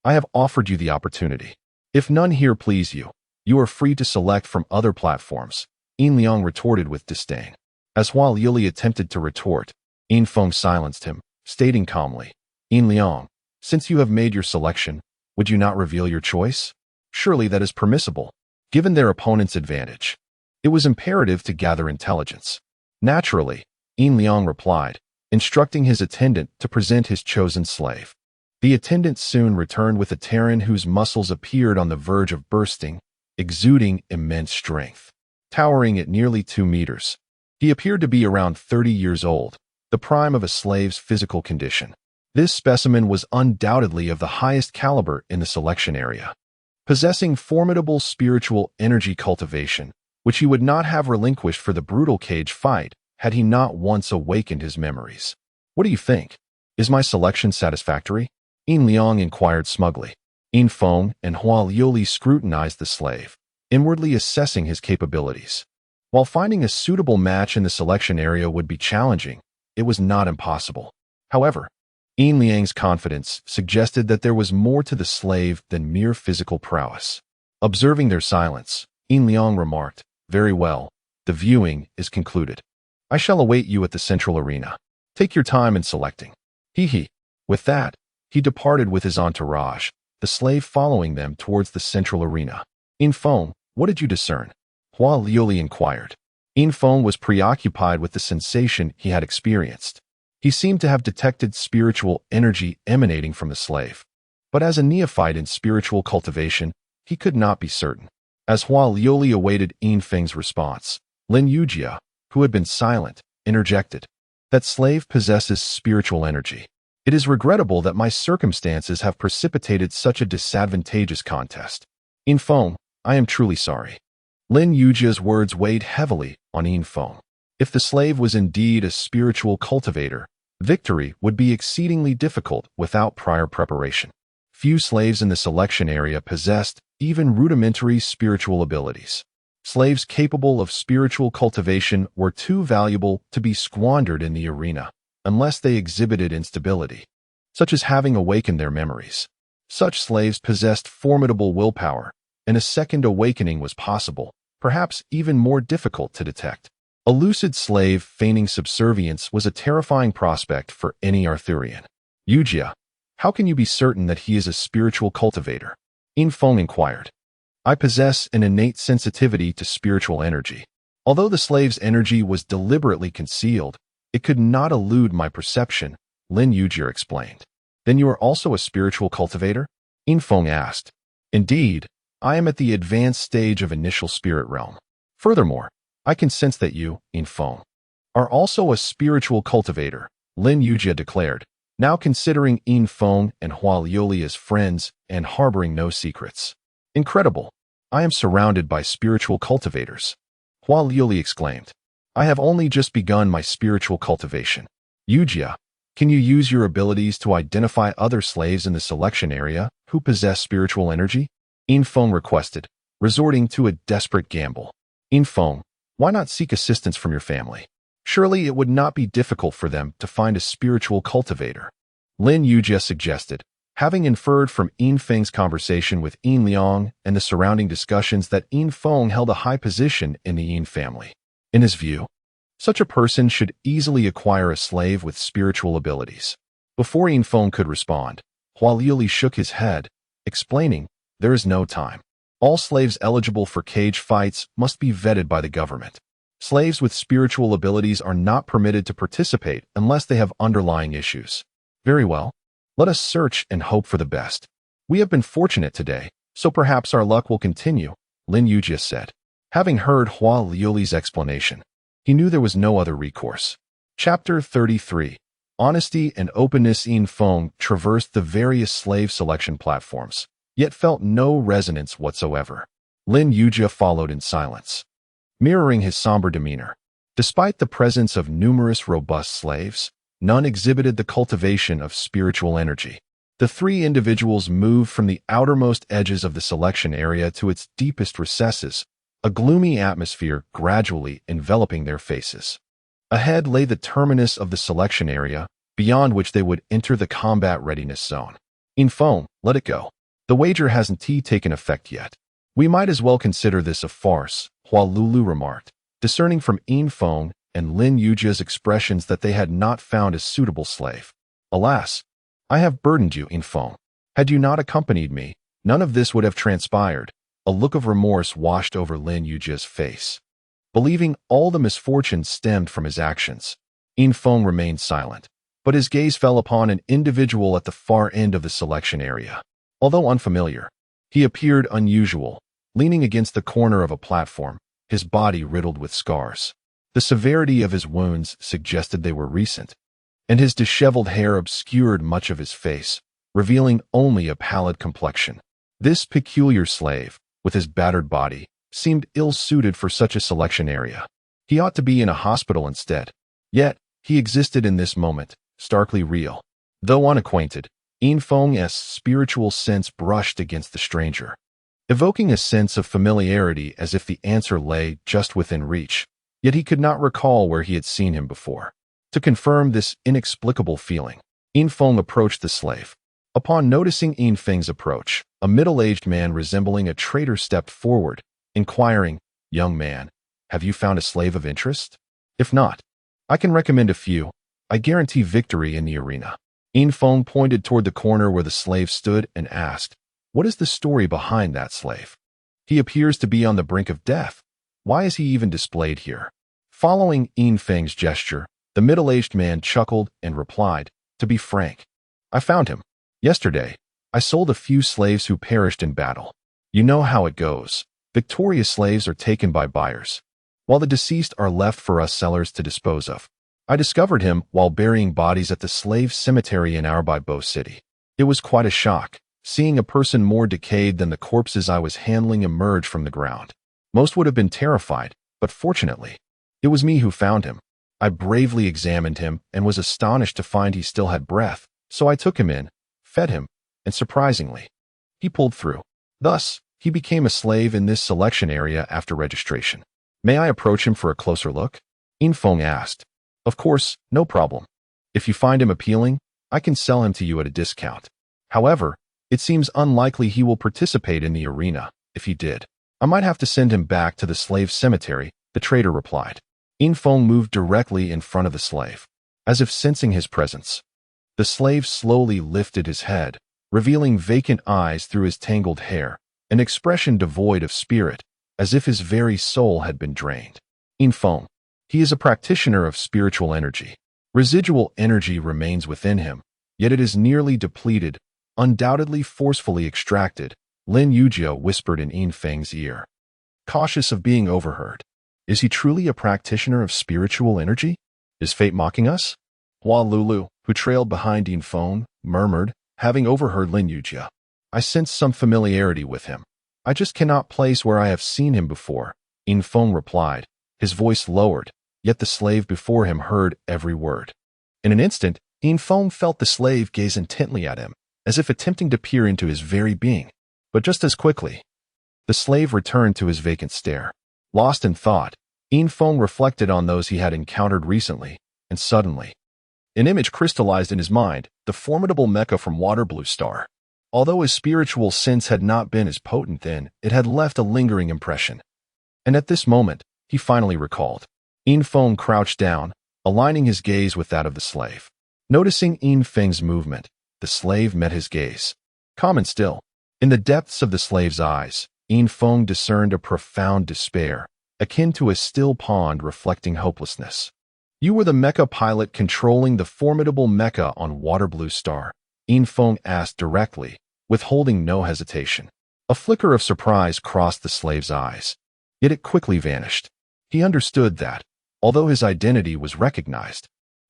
I have offered you the opportunity. If none here please you, you are free to select from other platforms, Yin Liang retorted with disdain. As Hua Liuli attempted to retort, Yin Feng silenced him, stating calmly, Yin Liang, since you have made your selection, would you not reveal your choice? Surely that is permissible, given their opponent's advantage. It was imperative to gather intelligence. Naturally, Yin Liang replied, instructing his attendant to present his chosen slave. The attendant soon returned with a Terran whose muscles appeared on the verge of bursting, exuding immense strength. Towering at nearly 2 meters, he appeared to be around 30 years old, the prime of a slave's physical condition. This specimen was undoubtedly of the highest caliber in the selection area, possessing formidable spiritual energy cultivation, which he would not have relinquished for the brutal cage fight had he not once awakened his memories. What do you think? Is my selection satisfactory? Yin Liang inquired smugly. Yin Feng and Hua Liuli scrutinized the slave, inwardly assessing his capabilities. While finding a suitable match in the selection area would be challenging, it was not impossible. However, Yin Liang's confidence suggested that there was more to the slave than mere physical prowess. Observing their silence, Yin Liang remarked, very well, the viewing is concluded. I shall await you at the central arena. Take your time in selecting. He. With that, he departed with his entourage, the slave following them towards the central arena. Yin Feng, what did you discern? Hua Liuli inquired. Yin Feng was preoccupied with the sensation he had experienced. He seemed to have detected spiritual energy emanating from the slave. But as a neophyte in spiritual cultivation, he could not be certain. As Hua Liuli awaited Yin Feng's response, Lin Yujia, who had been silent, interjected. That slave possesses spiritual energy. It is regrettable that my circumstances have precipitated such a disadvantageous contest. Infong, I am truly sorry. Lin Yujia's words weighed heavily on Infong. If the slave was indeed a spiritual cultivator, victory would be exceedingly difficult without prior preparation. Few slaves in the selection area possessed even rudimentary spiritual abilities. Slaves capable of spiritual cultivation were too valuable to be squandered in the arena, unless they exhibited instability, such as having awakened their memories. Such slaves possessed formidable willpower, and a second awakening was possible, perhaps even more difficult to detect. A lucid slave feigning subservience was a terrifying prospect for any Arthurian. Yujia, how can you be certain that he is a spiritual cultivator? Infong inquired. I possess an innate sensitivity to spiritual energy. Although the slave's energy was deliberately concealed, it could not elude my perception, Lin Yujia explained. Then you are also a spiritual cultivator? Infong asked. Indeed, I am at the advanced stage of initial spirit realm. Furthermore, I can sense that you, Infong, are also a spiritual cultivator, Lin Yujia declared, now considering Infong and Hualioli as friends and harboring no secrets. Incredible. I am surrounded by spiritual cultivators. Hualioli exclaimed. I have only just begun my spiritual cultivation. Yujia, can you use your abilities to identify other slaves in the selection area who possess spiritual energy? Infong requested, resorting to a desperate gamble. Infong, why not seek assistance from your family? Surely it would not be difficult for them to find a spiritual cultivator. Lin Yujia suggested, having inferred from Infeng's conversation with Yin Liang and the surrounding discussions that Infeng held a high position in the Yin family. In his view, such a person should easily acquire a slave with spiritual abilities. Before Infeng could respond, Hualioli shook his head, explaining, there is no time. All slaves eligible for cage fights must be vetted by the government. Slaves with spiritual abilities are not permitted to participate unless they have underlying issues. Very well. Let us search and hope for the best. We have been fortunate today, so perhaps our luck will continue, Lin Yujia said. Having heard Hualioli's explanation, he knew there was no other recourse. Chapter 33. Honesty and openness. Infeng traversed the various slave selection platforms, yet felt no resonance whatsoever. Lin Yujia followed in silence, mirroring his somber demeanor. Despite the presence of numerous robust slaves, none exhibited the cultivation of spiritual energy. The three individuals moved from the outermost edges of the selection area to its deepest recesses, a gloomy atmosphere gradually enveloping their faces. Ahead lay the terminus of the selection area, beyond which they would enter the combat readiness zone. Infeng, let it go. The wager hasn't taken effect yet. We might as well consider this a farce, Hualulu remarked, discerning from Infeng and Lin Yujia's expressions that they had not found a suitable slave. Alas, I have burdened you, Infeng. Had you not accompanied me, none of this would have transpired. A look of remorse washed over Lin Yujia's face. Believing all the misfortune stemmed from his actions, Infeng remained silent, but his gaze fell upon an individual at the far end of the selection area. Although unfamiliar, he appeared unusual, leaning against the corner of a platform, his body riddled with scars. The severity of his wounds suggested they were recent, and his disheveled hair obscured much of his face, revealing only a pallid complexion. This peculiar slave, with his battered body, seemed ill-suited for such a selection area. He ought to be in a hospital instead. Yet, he existed in this moment, starkly real. Though unacquainted, Infeng's spiritual sense brushed against the stranger, evoking a sense of familiarity as if the answer lay just within reach. Yet he could not recall where he had seen him before. To confirm this inexplicable feeling, Infeng approached the slave. Upon noticing Infeng's approach, a middle-aged man resembling a traitor stepped forward, inquiring, "Young man, have you found a slave of interest? If not, I can recommend a few. I guarantee victory in the arena." Infeng pointed toward the corner where the slave stood and asked, "What is the story behind that slave? He appears to be on the brink of death. Why is he even displayed here?" Following Infeng's gesture, the middle-aged man chuckled and replied, "To be frank, I found him. Yesterday, I sold a few slaves who perished in battle. You know how it goes. Victorious slaves are taken by buyers, while the deceased are left for us sellers to dispose of. I discovered him while burying bodies at the slave cemetery in Bo City. It was quite a shock, seeing a person more decayed than the corpses I was handling emerge from the ground. Most would have been terrified, but fortunately, it was me who found him. I bravely examined him and was astonished to find he still had breath, so I took him in, fed him, and surprisingly, he pulled through. Thus, he became a slave in this selection area after registration. May I approach him for a closer look? Infong asked. Of course, no problem. If you find him appealing, I can sell him to you at a discount. However, it seems unlikely he will participate in the arena. If he did, I might have to send him back to the slave cemetery, the trader replied. Infong moved directly in front of the slave, as if sensing his presence. The slave slowly lifted his head, revealing vacant eyes through his tangled hair, an expression devoid of spirit, as if his very soul had been drained. Infong. He is a practitioner of spiritual energy. Residual energy remains within him, yet it is nearly depleted, undoubtedly forcefully extracted, Lin Yujia whispered in Infeng's ear. Cautious of being overheard. Is he truly a practitioner of spiritual energy? Is fate mocking us? Hua Lulu, who trailed behind Infong, murmured, having overheard Lin Yujia. I sense some familiarity with him. I just cannot place where I have seen him before, Infong replied, his voice lowered, yet the slave before him heard every word. In an instant, Infong felt the slave gaze intently at him, as if attempting to peer into his very being. But just as quickly, the slave returned to his vacant stare. Lost in thought, Infong reflected on those he had encountered recently, and suddenly, an image crystallized in his mind, the formidable Mecha from Water Blue Star. Although his spiritual sense had not been as potent then, it had left a lingering impression. And at this moment, he finally recalled. Infong crouched down, aligning his gaze with that of the slave. Noticing Infeng's movement, the slave met his gaze. Calm and still. In the depths of the slave's eyes, Infong discerned a profound despair, akin to a still pond reflecting hopelessness. You were the Mecha pilot controlling the formidable Mecha on Water Blue Star, Infong asked directly, withholding no hesitation. A flicker of surprise crossed the slave's eyes, yet it quickly vanished. He understood that, although his identity was recognized,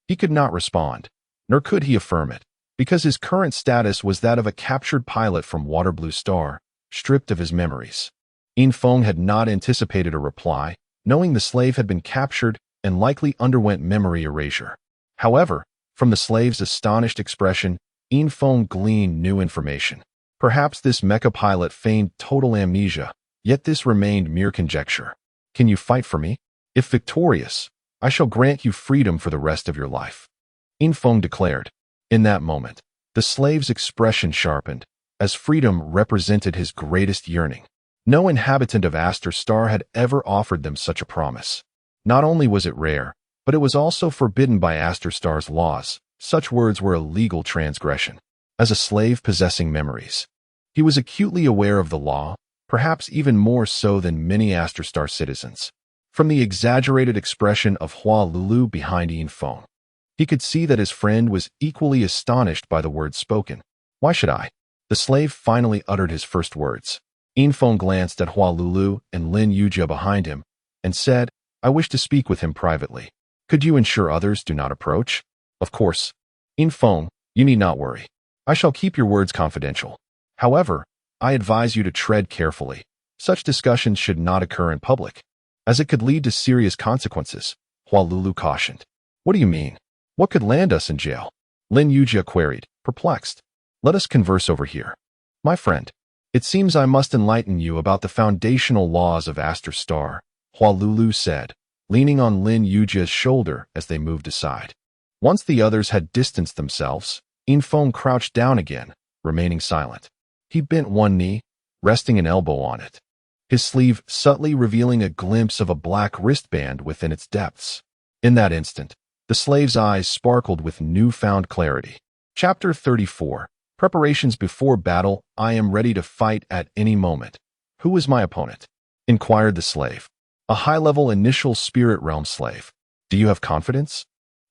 he could not respond, nor could he affirm it, because his current status was that of a captured pilot from Water Blue Star, stripped of his memories. Infong had not anticipated a reply, knowing the slave had been captured and likely underwent memory erasure. However, from the slave's astonished expression, Infong gleaned new information. Perhaps this Mecha pilot feigned total amnesia, yet this remained mere conjecture. Can you fight for me? If victorious, I shall grant you freedom for the rest of your life, Infong declared. In that moment, the slave's expression sharpened, as freedom represented his greatest yearning. No inhabitant of Aster Star had ever offered them such a promise. Not only was it rare, but it was also forbidden by Aster Star's laws. Such words were a legal transgression. As a slave possessing memories, he was acutely aware of the law, perhaps even more so than many Aster Star citizens. From the exaggerated expression of Hua Lulu behind Infong, he could see that his friend was equally astonished by the words spoken. Why should I? The slave finally uttered his first words. Infong glanced at Hua Lulu and Lin Yujia behind him, and said, I wish to speak with him privately. Could you ensure others do not approach? Of course. Infong, you need not worry. I shall keep your words confidential. However, I advise you to tread carefully. Such discussions should not occur in public, as it could lead to serious consequences, Hua Lulu cautioned. What do you mean? What could land us in jail? Lin Yujia queried, perplexed. Let us converse over here. My friend, it seems I must enlighten you about the foundational laws of Aster Star, Hua Lulu said, leaning on Lin Yujia's shoulder as they moved aside. Once the others had distanced themselves, Infong crouched down again, remaining silent. He bent one knee, resting an elbow on it, his sleeve subtly revealing a glimpse of a black wristband within its depths. In that instant, the slave's eyes sparkled with newfound clarity. Chapter 34. Preparations before battle. I am ready to fight at any moment. Who is my opponent? Inquired the slave. A high-level initial spirit realm slave. Do you have confidence?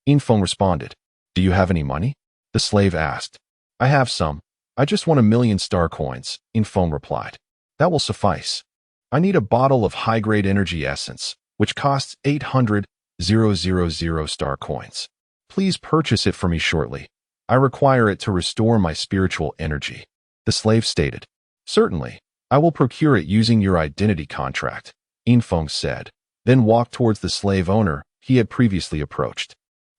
Infong responded. Do you have any money? The slave asked. I have some. I just want 1,000,000 star coins, Infong replied. That will suffice. I need a bottle of high-grade energy essence, which costs 800. 50,000 star coins. Please purchase it for me shortly. I require it to restore my spiritual energy. The slave stated. Certainly, I will procure it using your identity contract, Infong said, then walked towards the slave owner he had previously approached.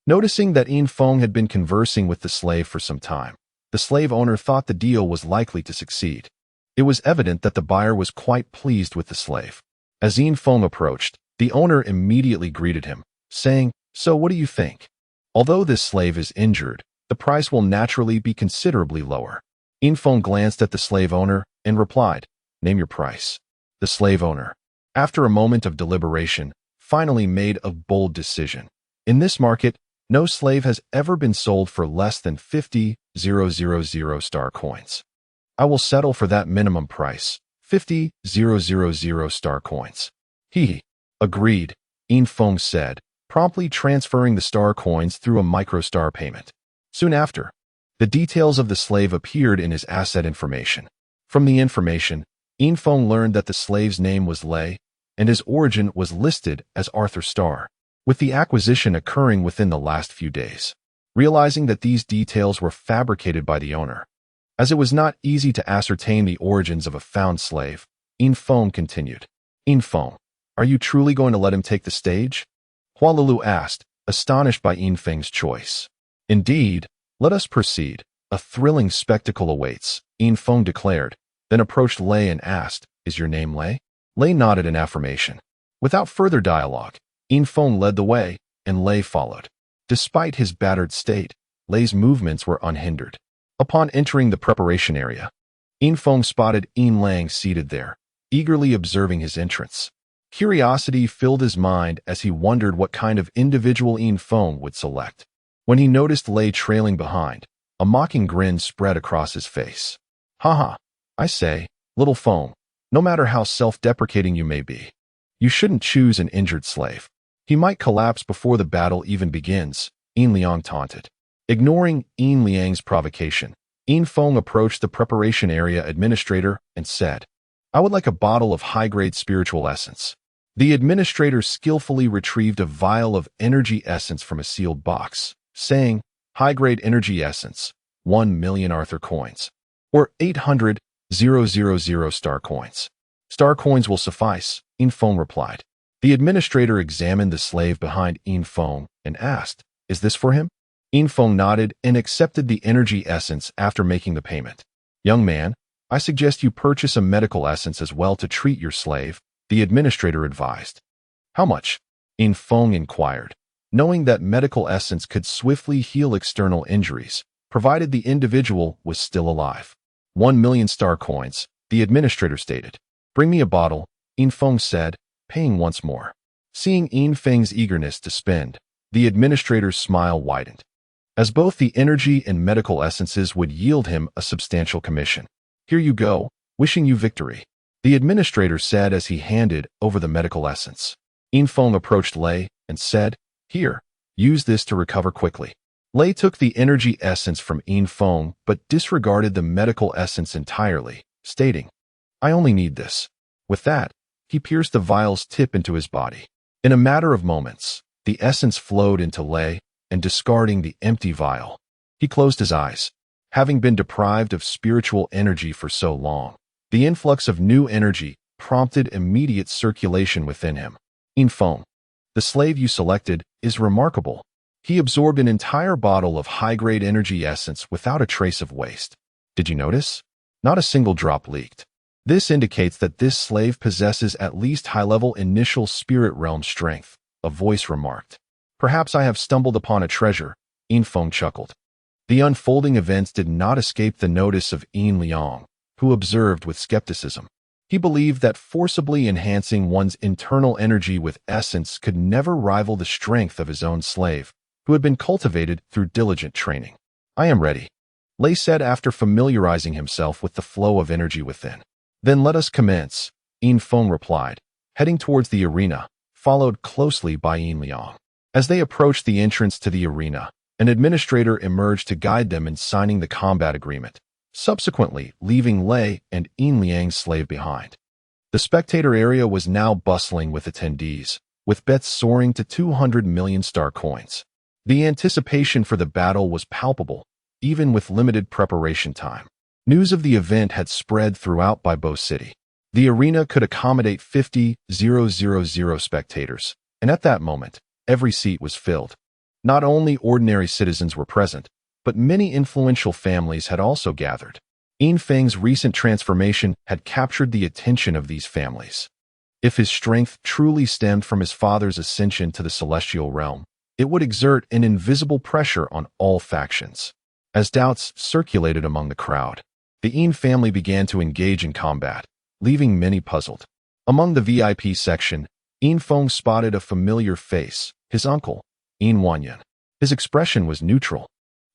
Noticing that Infong had been conversing with the slave for some time, the slave owner thought the deal was likely to succeed. It was evident that the buyer was quite pleased with the slave. As Infong approached, the owner immediately greeted him, saying, "So what do you think? Although this slave is injured, the price will naturally be considerably lower." Infong glanced at the slave owner and replied, "Name your price." The slave owner, after a moment of deliberation, finally made a bold decision. In this market, no slave has ever been sold for less than 50,000 star coins. I will settle for that minimum price, 50,000 star coins. He agreed, Infong said, promptly transferring the star coins through a microstar payment. Soon after, the details of the slave appeared in his asset information. From the information, Infong learned that the slave's name was Lei, and his origin was listed as Arthur Starr, with the acquisition occurring within the last few days. Realizing that these details were fabricated by the owner, as it was not easy to ascertain the origins of a found slave, Infong continued. "Infong, are you truly going to let him take the stage?" Hualulu asked, astonished by Infeng's choice. "Indeed, let us proceed. A thrilling spectacle awaits," Infong declared, then approached Lei and asked, "Is your name Lei?" Lei nodded in affirmation. Without further dialogue, Infong led the way, and Lei followed. Despite his battered state, Lei's movements were unhindered. Upon entering the preparation area, Infong spotted Lang seated there, eagerly observing his entrance. Curiosity filled his mind as he wondered what kind of individual Infong would select. When he noticed Lei trailing behind, a mocking grin spread across his face. "Haha, I say, little Fong, no matter how self-deprecating you may be, you shouldn't choose an injured slave. He might collapse before the battle even begins," Liang taunted. Ignoring Liang's provocation, Infong approached the preparation area administrator and said, "I would like a bottle of high-grade spiritual essence." The administrator skillfully retrieved a vial of energy essence from a sealed box, saying, "High-grade energy essence, 1,000,000 Arthur coins, or 800,000 star coins." "Star coins will suffice," Infong replied. The administrator examined the slave behind Infong and asked, "Is this for him?" Infong nodded and accepted the energy essence after making the payment. "Young man, I suggest you purchase a medical essence as well to treat your slave," the administrator advised. "How much?" Infong inquired, knowing that medical essence could swiftly heal external injuries, provided the individual was still alive. 1,000,000 star coins, the administrator stated. "Bring me a bottle," Infong said, paying once more. Seeing Infeng's eagerness to spend, the administrator's smile widened, as both the energy and medical essences would yield him a substantial commission. "Here you go, wishing you victory," the administrator said as he handed over the medical essence. Infong approached Lei and said, "Here, use this to recover quickly." Lei took the energy essence from Infong but disregarded the medical essence entirely, stating, "I only need this." With that, he pierced the vial's tip into his body. In a matter of moments, the essence flowed into Lei, and discarding the empty vial, he closed his eyes. Having been deprived of spiritual energy for so long, the influx of new energy prompted immediate circulation within him. "Infong, the slave you selected is remarkable." He absorbed an entire bottle of high-grade energy essence without a trace of waste. "Did you notice? Not a single drop leaked. This indicates that this slave possesses at least high-level initial spirit realm strength," a voice remarked. "Perhaps I have stumbled upon a treasure," Infong chuckled. The unfolding events did not escape the notice of Liang, who observed with skepticism. He believed that forcibly enhancing one's internal energy with essence could never rival the strength of his own slave, who had been cultivated through diligent training. "I am ready," Lei said after familiarizing himself with the flow of energy within. "Then let us commence," Infong replied, heading towards the arena, followed closely by Liang. As they approached the entrance to the arena, an administrator emerged to guide them in signing the combat agreement, subsequently leaving Lei and Liang's slave behind. The spectator area was now bustling with attendees, with bets soaring to 200 million star coins. The anticipation for the battle was palpable, even with limited preparation time. News of the event had spread throughout Bibo City. The arena could accommodate 50,000 spectators, and at that moment, every seat was filled. Not only ordinary citizens were present, but many influential families had also gathered. Yin Feng's recent transformation had captured the attention of these families. If his strength truly stemmed from his father's ascension to the celestial realm, it would exert an invisible pressure on all factions. As doubts circulated among the crowd, the Yin family began to engage in combat, leaving many puzzled. Among the VIP section, Yin Feng spotted a familiar face, his uncle, Yin Wanyan. His expression was neutral,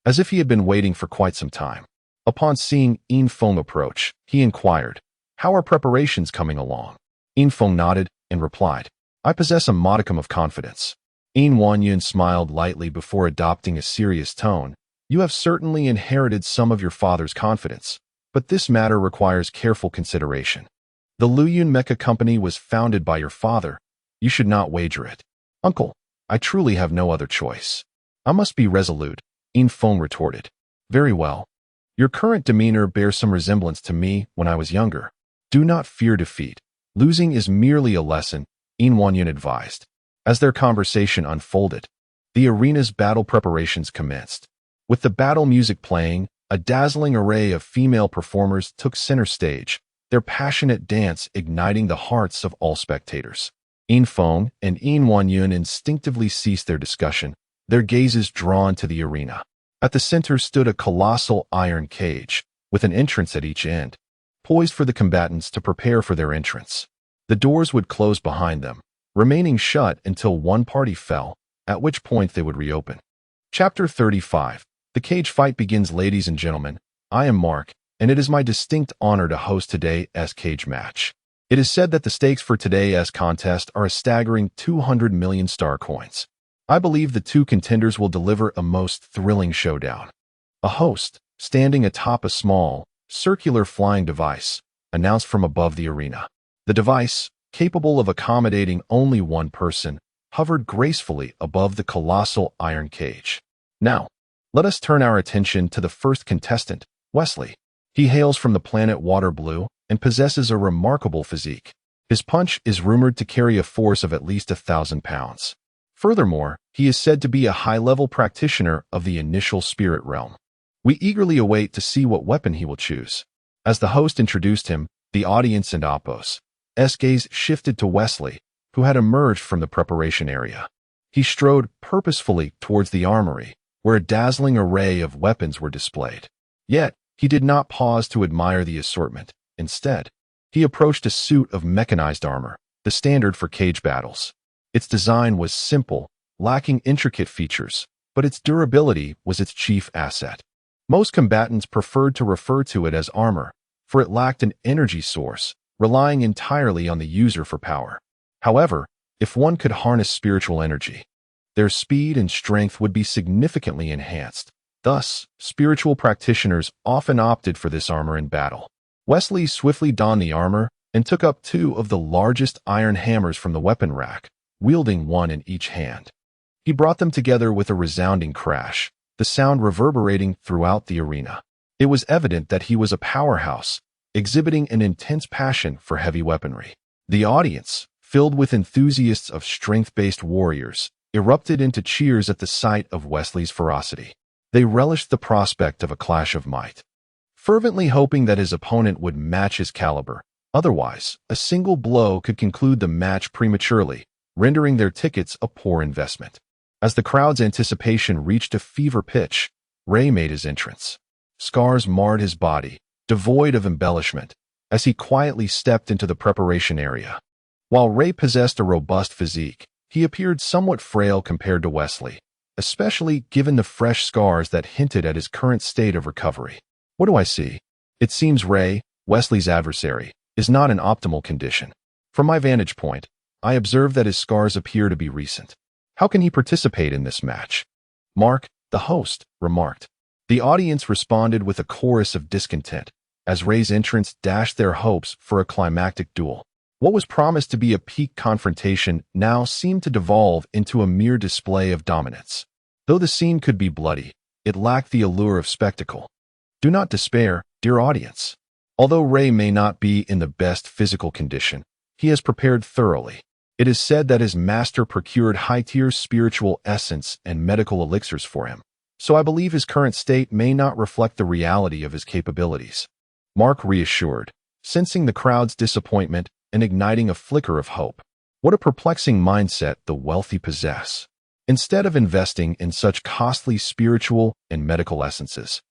as if he had been waiting for quite some time. Upon seeing Yin Feng approach, he inquired, "How are preparations coming along?" Yin Feng nodded and replied, "I possess a modicum of confidence." Yin Wanyan smiled lightly before adopting a serious tone. "You have certainly inherited some of your father's confidence, but this matter requires careful consideration. The Luyun Mecha company was founded by your father. You should not wager it." "Uncle, I truly have no other choice. I must be resolute," Yin Feng retorted. "Very well. Your current demeanor bears some resemblance to me when I was younger. Do not fear defeat. Losing is merely a lesson," Yin Wanyan advised. As their conversation unfolded, the arena's battle preparations commenced. With the battle music playing, a dazzling array of female performers took center stage, their passionate dance igniting the hearts of all spectators. Yin Feng and Yin Wanyan instinctively ceased their discussion, their gazes drawn to the arena. At the center stood a colossal iron cage, with an entrance at each end, poised for the combatants to prepare for their entrance. The doors would close behind them, remaining shut until one party fell, at which point they would reopen. Chapter 35. The cage fight begins. Ladies and gentlemen, I am Mark, and it is my distinct honor to host today's cage match. It is said that the stakes for today's contest are a staggering 200 million star coins. I believe the two contenders will deliver a most thrilling showdown. A host, standing atop a small, circular flying device, announced from above the arena. The device, capable of accommodating only one person, hovered gracefully above the colossal iron cage. Now, let us turn our attention to the first contestant, Wesley. He hails from the planet Water Blue and possesses a remarkable physique. His punch is rumored to carry a force of at least 1,000 pounds. Furthermore, he is said to be a high-level practitioner of the initial spirit realm. We eagerly await to see what weapon he will choose. As the host introduced him, the audience and Appos' gaze shifted to Wesley, who had emerged from the preparation area. He strode purposefully towards the armory, where a dazzling array of weapons were displayed. Yet, he did not pause to admire the assortment. Instead, he approached a suit of mechanized armor, the standard for cage battles. Its design was simple, lacking intricate features, but its durability was its chief asset. Most combatants preferred to refer to it as armor, for it lacked an energy source, relying entirely on the user for power. However, if one could harness spiritual energy, their speed and strength would be significantly enhanced. Thus, spiritual practitioners often opted for this armor in battle. Wesley swiftly donned the armor and took up two of the largest iron hammers from the weapon rack, wielding one in each hand. He brought them together with a resounding crash, the sound reverberating throughout the arena. It was evident that he was a powerhouse, exhibiting an intense passion for heavy weaponry. The audience, filled with enthusiasts of strength-based warriors, erupted into cheers at the sight of Wesley's ferocity. They relished the prospect of a clash of might, fervently hoping that his opponent would match his caliber. Otherwise, a single blow could conclude the match prematurely, rendering their tickets a poor investment. As the crowd's anticipation reached a fever pitch, Ray made his entrance. Scars marred his body, devoid of embellishment, as he quietly stepped into the preparation area. While Ray possessed a robust physique, he appeared somewhat frail compared to Wesley, especially given the fresh scars that hinted at his current state of recovery. What do I see? It seems Ray, Wesley's adversary, is not in optimal condition. From my vantage point, I observe that his scars appear to be recent. How can he participate in this match? Mark, the host, remarked. The audience responded with a chorus of discontent, as Ray's entrance dashed their hopes for a climactic duel. What was promised to be a peak confrontation now seemed to devolve into a mere display of dominance. Though the scene could be bloody, it lacked the allure of spectacle. Do not despair, dear audience. Although Ray may not be in the best physical condition, he has prepared thoroughly. It is said that his master procured high-tier spiritual essence and medical elixirs for him, so I believe his current state may not reflect the reality of his capabilities. Mark reassured, sensing the crowd's disappointment and igniting a flicker of hope. What a perplexing mindset the wealthy possess. Instead of investing in such costly spiritual and medical essences,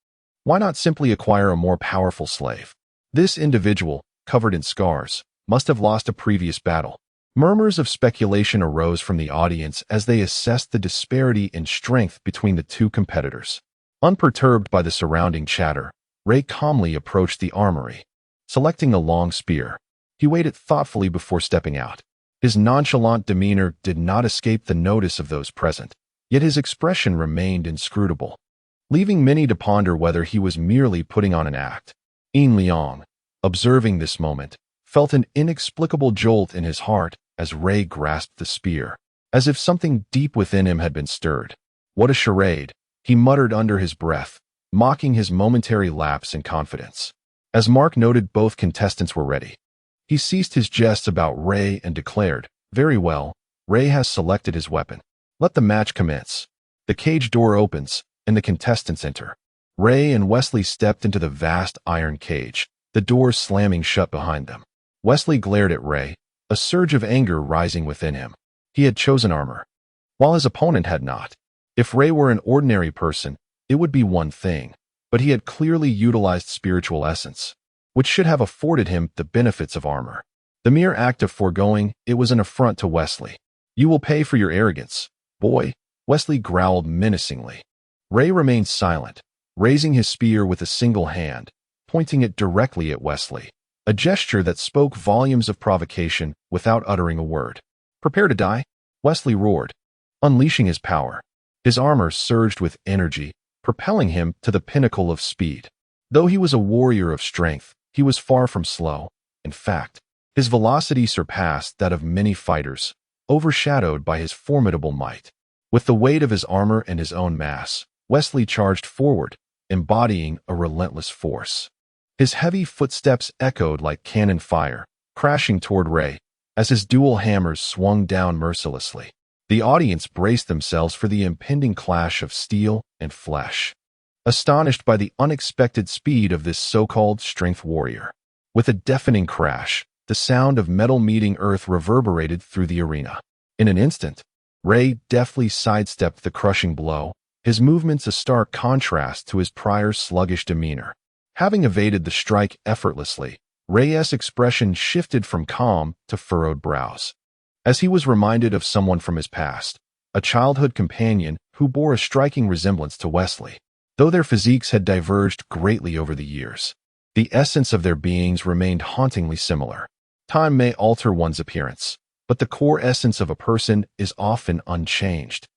why not simply acquire a more powerful slave? This individual, covered in scars, must have lost a previous battle. Murmurs of speculation arose from the audience as they assessed the disparity in strength between the two competitors. Unperturbed by the surrounding chatter, Ray calmly approached the armory. Selecting a long spear, he waited thoughtfully before stepping out. His nonchalant demeanor did not escape the notice of those present, yet his expression remained inscrutable, leaving many to ponder whether he was merely putting on an act. Yin Liang, observing this moment, felt an inexplicable jolt in his heart as Ray grasped the spear, as if something deep within him had been stirred. What a charade, he muttered under his breath, mocking his momentary lapse in confidence. As Mark noted both contestants were ready, he ceased his jests about Ray and declared, "Very well, Ray has selected his weapon. Let the match commence." The cage door opens, and the contestants enter. Ray and Wesley stepped into the vast iron cage, the doors slamming shut behind them. Wesley glared at Ray, a surge of anger rising within him. He had chosen armor, while his opponent had not. If Ray were an ordinary person, it would be one thing, but he had clearly utilized spiritual essence, which should have afforded him the benefits of armor. The mere act of foregoing it was an affront to Wesley. "You will pay for your arrogance, boy," Wesley growled menacingly. Ray remained silent, raising his spear with a single hand, pointing it directly at Wesley, a gesture that spoke volumes of provocation without uttering a word. "Prepare to die," Wesley roared, unleashing his power. His armor surged with energy, propelling him to the pinnacle of speed. Though he was a warrior of strength, he was far from slow. In fact, his velocity surpassed that of many fighters, overshadowed by his formidable might. With the weight of his armor and his own mass, Wesley charged forward, embodying a relentless force. His heavy footsteps echoed like cannon fire, crashing toward Ray, as his dual hammers swung down mercilessly. The audience braced themselves for the impending clash of steel and flesh, astonished by the unexpected speed of this so-called strength warrior. With a deafening crash, the sound of metal meeting earth reverberated through the arena. In an instant, Ray deftly sidestepped the crushing blow, his movements a stark contrast to his prior sluggish demeanor. Having evaded the strike effortlessly, Ray's expression shifted from calm to furrowed brows, as he was reminded of someone from his past, a childhood companion who bore a striking resemblance to Wesley. Though their physiques had diverged greatly over the years, the essence of their beings remained hauntingly similar. Time may alter one's appearance, but the core essence of a person is often unchanged,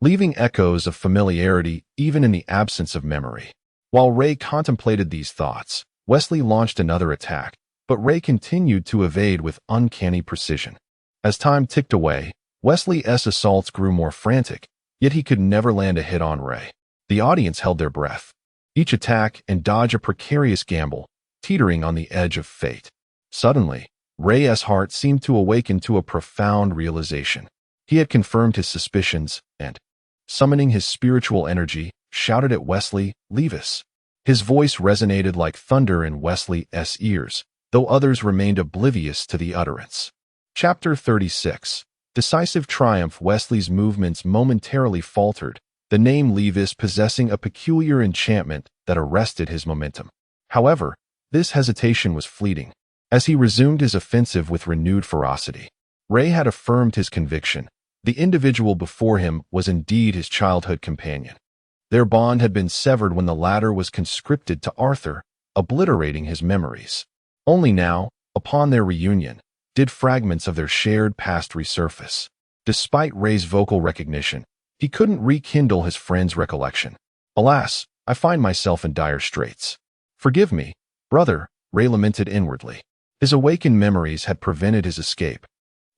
leaving echoes of familiarity even in the absence of memory. While Ray contemplated these thoughts, Wesley launched another attack, but Ray continued to evade with uncanny precision. As time ticked away, Wesley's assaults grew more frantic, yet he could never land a hit on Ray. The audience held their breath, each attack and dodge a precarious gamble, teetering on the edge of fate. Suddenly, Ray's heart seemed to awaken to a profound realization. He had confirmed his suspicions and, summoning his spiritual energy, shouted at Wesley, "Leave us." His voice resonated like thunder in Wesley's ears, though others remained oblivious to the utterance. Chapter 36. Decisive Triumph. Wesley's movements momentarily faltered, the name Levis possessing a peculiar enchantment that arrested his momentum. However, this hesitation was fleeting. As he resumed his offensive with renewed ferocity, Ray had affirmed his conviction. The individual before him was indeed his childhood companion. Their bond had been severed when the latter was conscripted to Arthur, obliterating his memories. Only now, upon their reunion, did fragments of their shared past resurface. Despite Ray's vocal recognition, he couldn't rekindle his friend's recollection. "Alas, I find myself in dire straits. Forgive me, brother," Ray lamented inwardly. His awakened memories had prevented his escape,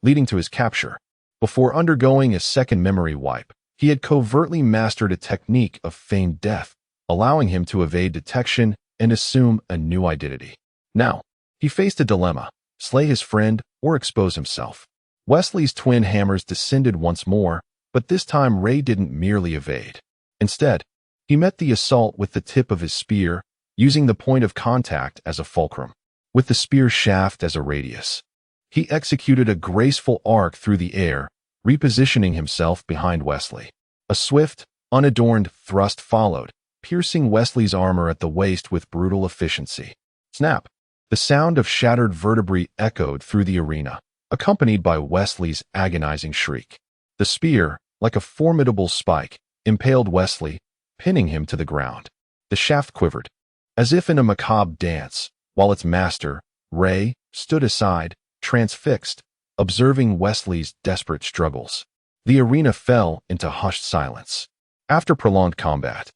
leading to his capture. Before undergoing a second memory wipe, he had covertly mastered a technique of feigned death, allowing him to evade detection and assume a new identity. Now, he faced a dilemma: slay his friend or expose himself. Wesley's twin hammers descended once more, but this time Ray didn't merely evade. Instead, he met the assault with the tip of his spear, using the point of contact as a fulcrum, with the spear shaft as a radius. He executed a graceful arc through the air, repositioning himself behind Wesley. A swift, unadorned thrust followed, piercing Wesley's armor at the waist with brutal efficiency. Snap! The sound of shattered vertebrae echoed through the arena, accompanied by Wesley's agonizing shriek. The spear, like a formidable spike, impaled Wesley, pinning him to the ground. The shaft quivered, as if in a macabre dance, while its master, Ray, stood aside, transfixed, observing Wesley's desperate struggles. The arena fell into hushed silence. After prolonged combat,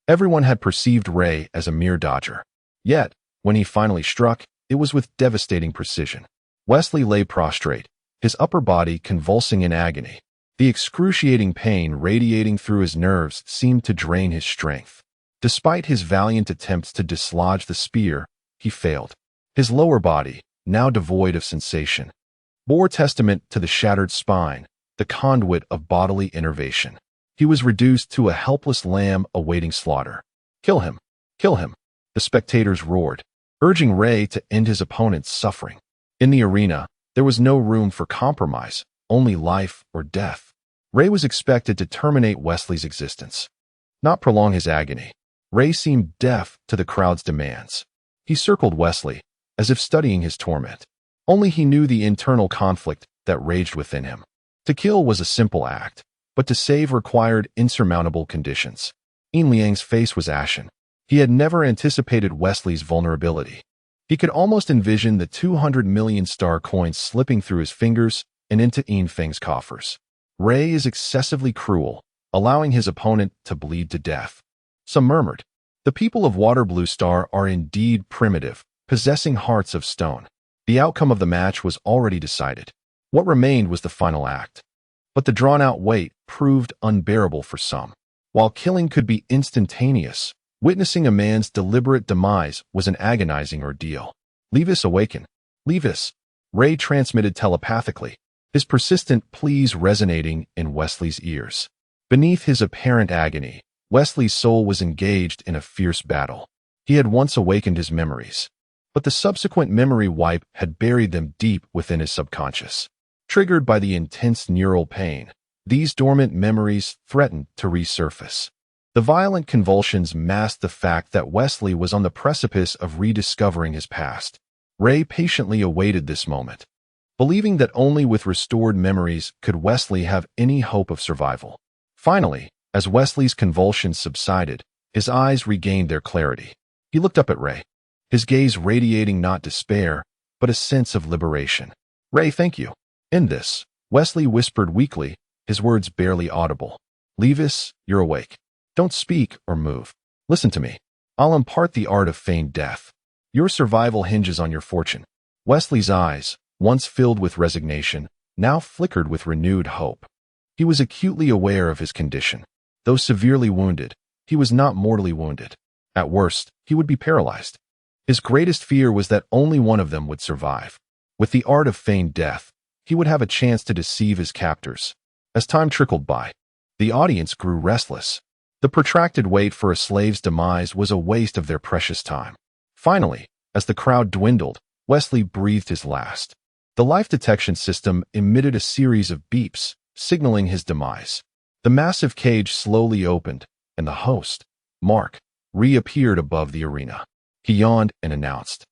everyone had perceived Ray as a mere dodger. Yet, when he finally struck, it was with devastating precision. Wesley lay prostrate, his upper body convulsing in agony. The excruciating pain radiating through his nerves seemed to drain his strength. Despite his valiant attempts to dislodge the spear, he failed. His lower body, now devoid of sensation, bore testament to the shattered spine, the conduit of bodily innervation. He was reduced to a helpless lamb awaiting slaughter. "Kill him! Kill him!" the spectators roared, urging Ray to end his opponent's suffering. In the arena, there was no room for compromise, only life or death. Ray was expected to terminate Wesley's existence, not prolong his agony. Ray seemed deaf to the crowd's demands. He circled Wesley, as if studying his torment. Only he knew the internal conflict that raged within him. To kill was a simple act, but to save required insurmountable conditions. Yin Liang's face was ashen. He had never anticipated Wesley's vulnerability. He could almost envision the 200 million star coins slipping through his fingers and into Yin Feng's coffers. Ray is excessively cruel, allowing his opponent to bleed to death. Some murmured, "The people of Waterblue Star are indeed primitive, possessing hearts of stone." The outcome of the match was already decided. What remained was the final act. But the drawn-out wait proved unbearable for some. While killing could be instantaneous, witnessing a man's deliberate demise was an agonizing ordeal. "Levis, awaken. Levis," Ray transmitted telepathically, his persistent pleas resonating in Wesley's ears. Beneath his apparent agony, Wesley's soul was engaged in a fierce battle. He had once awakened his memories, but the subsequent memory wipe had buried them deep within his subconscious. Triggered by the intense neural pain, these dormant memories threatened to resurface. The violent convulsions masked the fact that Wesley was on the precipice of rediscovering his past. Ray patiently awaited this moment, believing that only with restored memories could Wesley have any hope of survival. Finally, as Wesley's convulsions subsided, his eyes regained their clarity. He looked up at Ray, his gaze radiating not despair, but a sense of liberation. "Ray, thank you." "In this," Wesley whispered weakly, his words barely audible. "Levis, you're awake. Don't speak or move. Listen to me. I'll impart the art of feigned death. Your survival hinges on your fortune." Wesley's eyes, once filled with resignation, now flickered with renewed hope. He was acutely aware of his condition. Though severely wounded, he was not mortally wounded. At worst, he would be paralyzed. His greatest fear was that only one of them would survive. With the art of feigned death, he would have a chance to deceive his captors. As time trickled by, the audience grew restless. The protracted wait for a slave's demise was a waste of their precious time. Finally, as the crowd dwindled, Wesley breathed his last. The life detection system emitted a series of beeps, signaling his demise. The massive cage slowly opened, and the host, Mark, reappeared above the arena. He yawned and announced,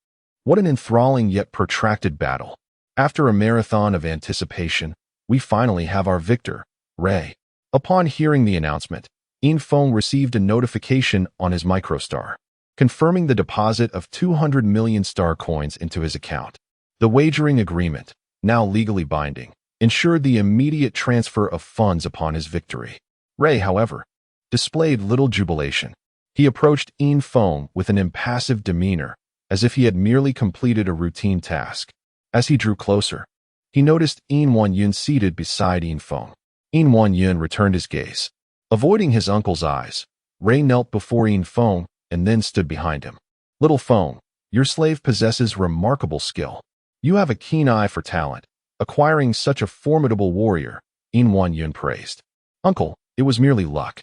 "What an enthralling yet protracted battle. After a marathon of anticipation, we finally have our victor, Ray." Upon hearing the announcement, Yin Feng received a notification on his microstar, confirming the deposit of 200 million star coins into his account. The wagering agreement, now legally binding, ensured the immediate transfer of funds upon his victory. Ray, however, displayed little jubilation. He approached Yin Feng with an impassive demeanor, as if he had merely completed a routine task. As he drew closer, he noticed In Won-yun seated beside In Fong. In Won-yun returned his gaze. Avoiding his uncle's eyes, Ray knelt before In Fong and then stood behind him. "Little Fong, your slave possesses remarkable skill. You have a keen eye for talent, acquiring such a formidable warrior," In Won-yun praised. "Uncle, it was merely luck.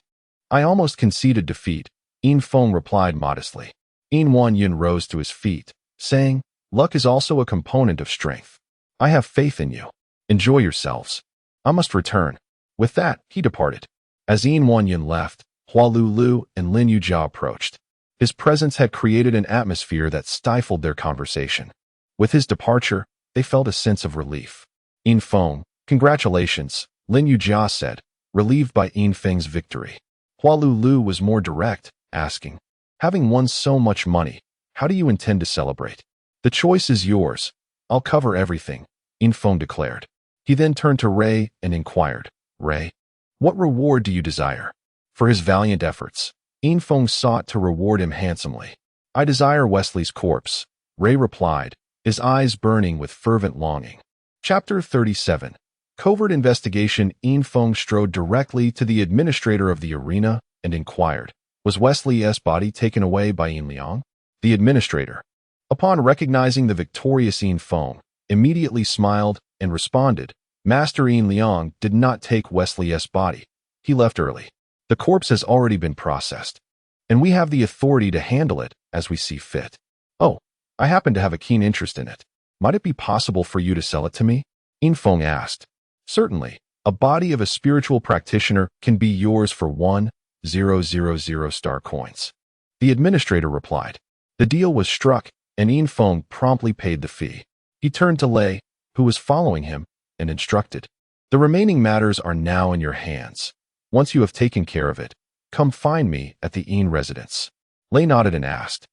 I almost conceded defeat," In Fong replied modestly. In Won-yun rose to his feet, saying, "Luck is also a component of strength. I have faith in you. Enjoy yourselves. I must return." With that, he departed. As In Won-yun left, Hua Lulu and Lin Yujia approached. His presence had created an atmosphere that stifled their conversation. With his departure, they felt a sense of relief. "In Fong, congratulations," Lin Yujia said, relieved by In Feng's victory. Hua Lulu was more direct, asking, "Having won so much money, how do you intend to celebrate?" "The choice is yours. I'll cover everything," In Feng declared. He then turned to Ray and inquired, "Ray, what reward do you desire?" For his valiant efforts, In Feng sought to reward him handsomely. "I desire Wesley's corpse," Ray replied, his eyes burning with fervent longing. Chapter 37. Covert Investigation. In Feng strode directly to the administrator of the arena and inquired, "Was Wesley's body taken away by In Liang?" The administrator, upon recognizing the victorious In Feng, immediately smiled and responded, "Master In Liang did not take Wesley's body. He left early. The corpse has already been processed, and we have the authority to handle it as we see fit." "Oh, I happen to have a keen interest in it. Might it be possible for you to sell it to me?" In Feng asked. "Certainly. A body of a spiritual practitioner can be yours for 1,000 star coins." The administrator replied. The deal was struck, and In Feng promptly paid the fee. He turned to Lei, who was following him, and instructed, "The remaining matters are now in your hands. Once you have taken care of it, come find me at the In residence." Lei nodded and asked,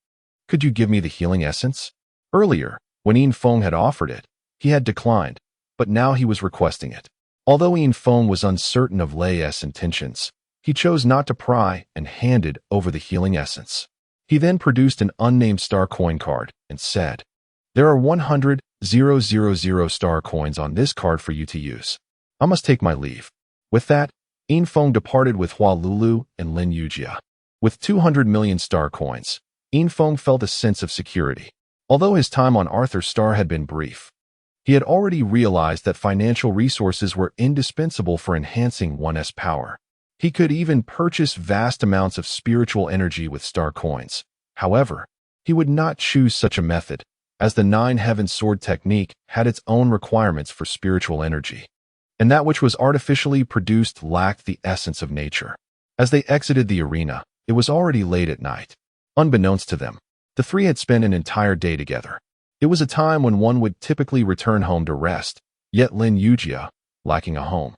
"Could you give me the healing essence?" Earlier, when In Feng had offered it, he had declined, but now he was requesting it. Although In Feng was uncertain of Lei's intentions, he chose not to pry and handed over the healing essence. He then produced an unnamed star coin card and said, "There are 100,000 star coins on this card for you to use. I must take my leave." With that, In Feng departed with Hua Lulu and Lin Yujia. With 200 million star coins, In Feng felt a sense of security. Although his time on Arthur's Star had been brief, he had already realized that financial resources were indispensable for enhancing one's power. He could even purchase vast amounts of spiritual energy with star coins. However, he would not choose such a method, as the Nine Heaven Sword technique had its own requirements for spiritual energy, and that which was artificially produced lacked the essence of nature. As they exited the arena, it was already late at night. Unbeknownst to them, the three had spent an entire day together. It was a time when one would typically return home to rest, yet Lin Yujia, lacking a home,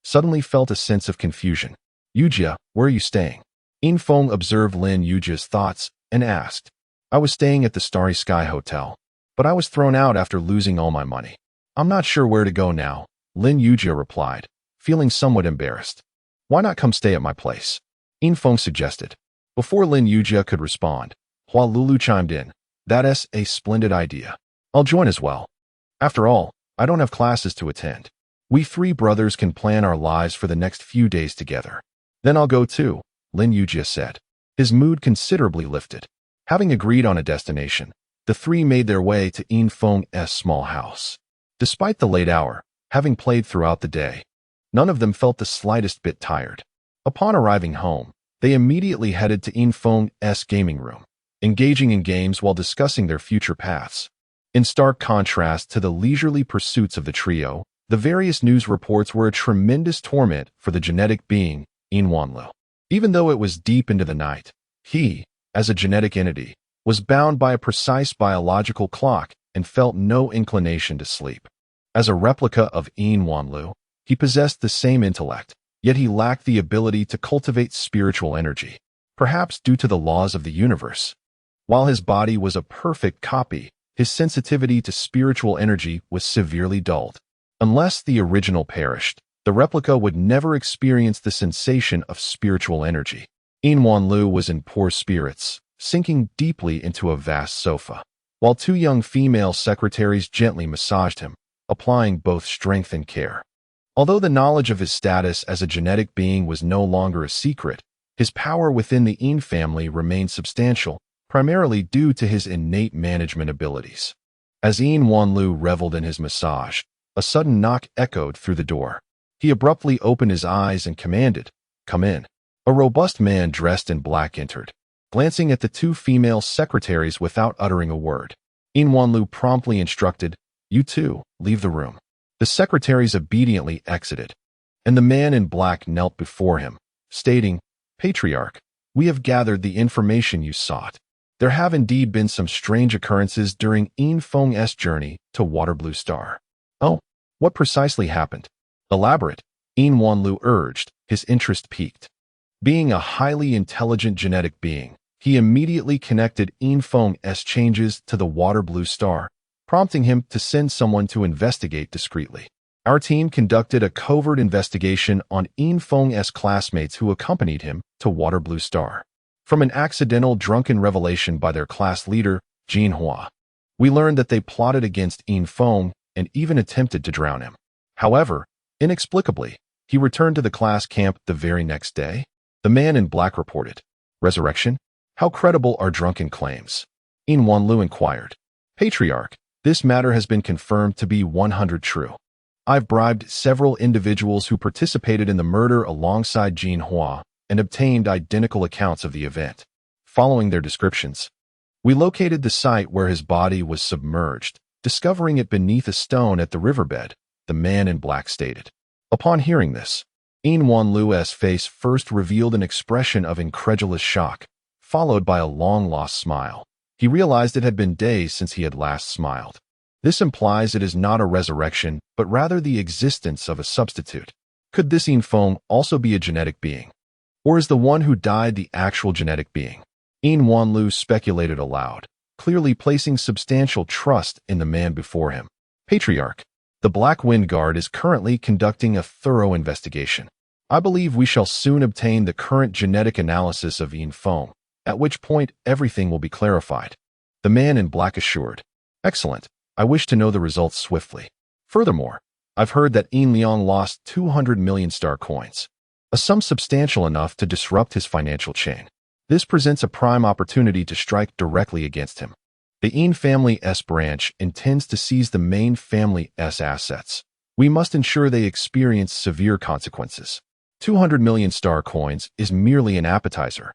suddenly felt a sense of confusion. "Yujia, where are you staying?" In Feng observed Lin Yujia's thoughts and asked, "I was staying at the Starry Sky Hotel, but I was thrown out after losing all my money. I'm not sure where to go now," Lin Yujia replied, feeling somewhat embarrassed. "Why not come stay at my place?" In Feng suggested. Before Lin Yujia could respond, Hua Lulu chimed in, "That's a splendid idea. I'll join as well. After all, I don't have classes to attend. We three brothers can plan our lives for the next few days together." "Then I'll go too," Lin Yujia said. His mood considerably lifted. Having agreed on a destination, the three made their way to In Feng's small house. Despite the late hour, having played throughout the day, none of them felt the slightest bit tired. Upon arriving home, they immediately headed to In Feng's gaming room, engaging in games while discussing their future paths. In stark contrast to the leisurely pursuits of the trio, the various news reports were a tremendous torment for the genetic being, In Wanlu. Even though it was deep into the night, he, as a genetic entity, was bound by a precise biological clock and felt no inclination to sleep. As a replica of In Wanlu, he possessed the same intellect, yet he lacked the ability to cultivate spiritual energy, perhaps due to the laws of the universe. While his body was a perfect copy, his sensitivity to spiritual energy was severely dulled. Unless the original perished, the replica would never experience the sensation of spiritual energy. In Wanlu was in poor spirits, sinking deeply into a vast sofa. while two young female secretaries gently massaged him, applying both strength and care. Although the knowledge of his status as a genetic being was no longer a secret, his power within the Yin family remained substantial, primarily due to his innate management abilities. As Yin Wanlu reveled in his massage, a sudden knock echoed through the door. He abruptly opened his eyes and commanded, "Come in." A robust man dressed in black entered, glancing at the two female secretaries without uttering a word. Yin Wanlu promptly instructed, "You two, leave the room." The secretaries obediently exited, and the man in black knelt before him, stating, "Patriarch, we have gathered the information you sought. There have indeed been some strange occurrences during Yin Feng's journey to Waterblue Star." "Oh, what precisely happened?" "Elaborate," Yin Wanlu urged, his interest piqued. Being a highly intelligent genetic being, he immediately connected Yin Feng's changes to the Waterblue Star, prompting him to send someone to investigate discreetly. Our team conducted a covert investigation on Yin Feng's classmates who accompanied him to Waterblue Star. From an accidental drunken revelation by their class leader, Jin Hua, we learned that they plotted against Yin Feng and even attempted to drown him. However, inexplicably, he returned to the class camp the very next day. The man in black reported, "Resurrection? How credible are drunken claims?" Yin Wanlu inquired, "Patriarch, this matter has been confirmed to be 100 true. I've bribed several individuals who participated in the murder alongside Jin Hua and obtained identical accounts of the event. Following their descriptions, we located the site where his body was submerged, discovering it beneath a stone at the riverbed," the man in black stated. Upon hearing this, Yin Wanlu's face first revealed an expression of incredulous shock, followed by a long-lost smile. He realized it had been days since he had last smiled. This implies it is not a resurrection, but rather the existence of a substitute. Could this Yin Feng also be a genetic being? Or is the one who died the actual genetic being? Yin Wanlu speculated aloud, clearly placing substantial trust in the man before him. "Patriarch, the Black Wind Guard is currently conducting a thorough investigation. I believe we shall soon obtain the current genetic analysis of Yin Feng, at which point everything will be clarified," the man in black assured. "Excellent. I wish to know the results swiftly. Furthermore, I've heard that Yin Liang lost 200 million star coins, a sum substantial enough to disrupt his financial chain. This presents a prime opportunity to strike directly against him. The Yin family's branch intends to seize the main family's assets. We must ensure they experience severe consequences. 200 million star coins is merely an appetizer,"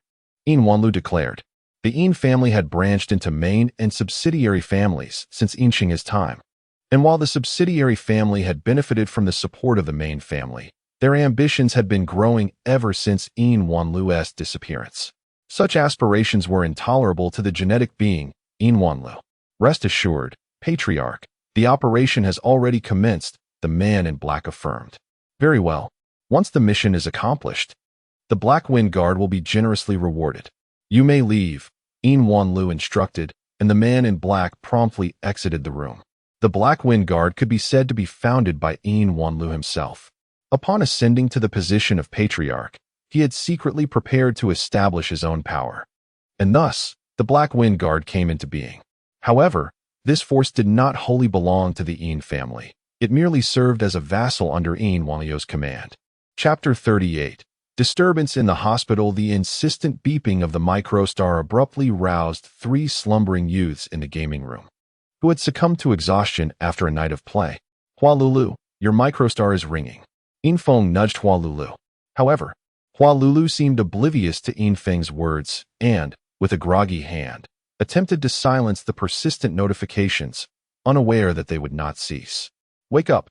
Yin Wanlu declared. The Yin family had branched into main and subsidiary families since Yin Xing's time, and while the subsidiary family had benefited from the support of the main family, their ambitions had been growing ever since Yin Wanlu's disappearance. Such aspirations were intolerable to the genetic being, Yin Wanlu. "Rest assured, Patriarch, the operation has already commenced," the man in black affirmed. "Very well. Once the mission is accomplished, the Black Wind Guard will be generously rewarded. You may leave," Yin Wanlu instructed, and the man in black promptly exited the room. The Black Wind Guard could be said to be founded by Yin Wanlu himself. Upon ascending to the position of Patriarch, he had secretly prepared to establish his own power, and thus, the Black Wind Guard came into being. However, this force did not wholly belong to the Yin family. It merely served as a vassal under Yin Wanlu's command. Chapter 38. Disturbance in the hospital. The insistent beeping of the microstar abruptly roused three slumbering youths in the gaming room, who had succumbed to exhaustion after a night of play. "Hua Lulu, your microstar is ringing." Yin Feng nudged Hua Lulu. However, Hua Lulu seemed oblivious to Yin Feng's words and, with a groggy hand, attempted to silence the persistent notifications, unaware that they would not cease. "Wake up.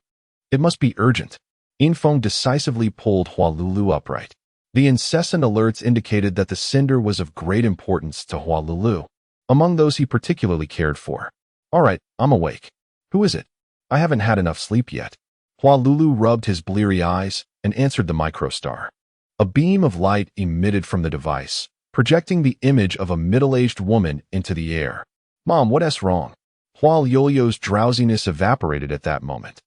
It must be urgent." Yin Feng decisively pulled Hua Lulu upright. The incessant alerts indicated that the sender was of great importance to Hua Lulu, among those he particularly cared for. "All right, I'm awake. Who is it? I haven't had enough sleep yet." Hua Lulu rubbed his bleary eyes and answered the microstar. A beam of light emitted from the device, projecting the image of a middle-aged woman into the air. "Mom, what's wrong?" Hua Yoyo's drowsiness evaporated at that moment.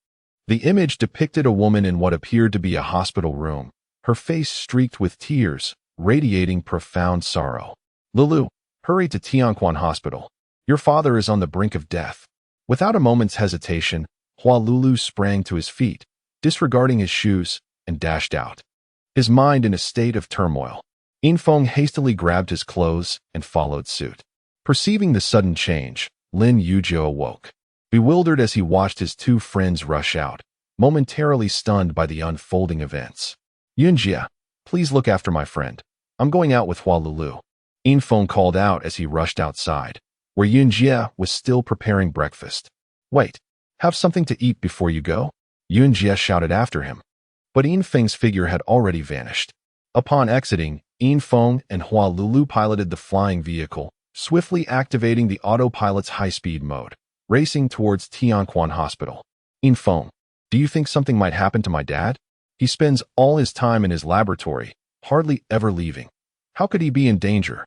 The image depicted a woman in what appeared to be a hospital room, her face streaked with tears, radiating profound sorrow. "Lulu, hurry to Tianquan Hospital. Your father is on the brink of death." Without a moment's hesitation, Hua Lulu sprang to his feet, disregarding his shoes, and dashed out, his mind in a state of turmoil. Infeng hastily grabbed his clothes and followed suit. Perceiving the sudden change, Lin Yuzhou awoke, bewildered as he watched his two friends rush out, momentarily stunned by the unfolding events. "Yunjia, please look after my friend. I'm going out with Hua Lulu," Infeng called out as he rushed outside, where Yunjia was still preparing breakfast. "Wait, have something to eat before you go?" Yunjia shouted after him. But Infeng's figure had already vanished. Upon exiting, Infeng and Hua Lulu piloted the flying vehicle, swiftly activating the autopilot's high-speed mode, racing towards Tianquan Hospital. "Infeng, do you think something might happen to my dad? He spends all his time in his laboratory, hardly ever leaving. How could he be in danger?"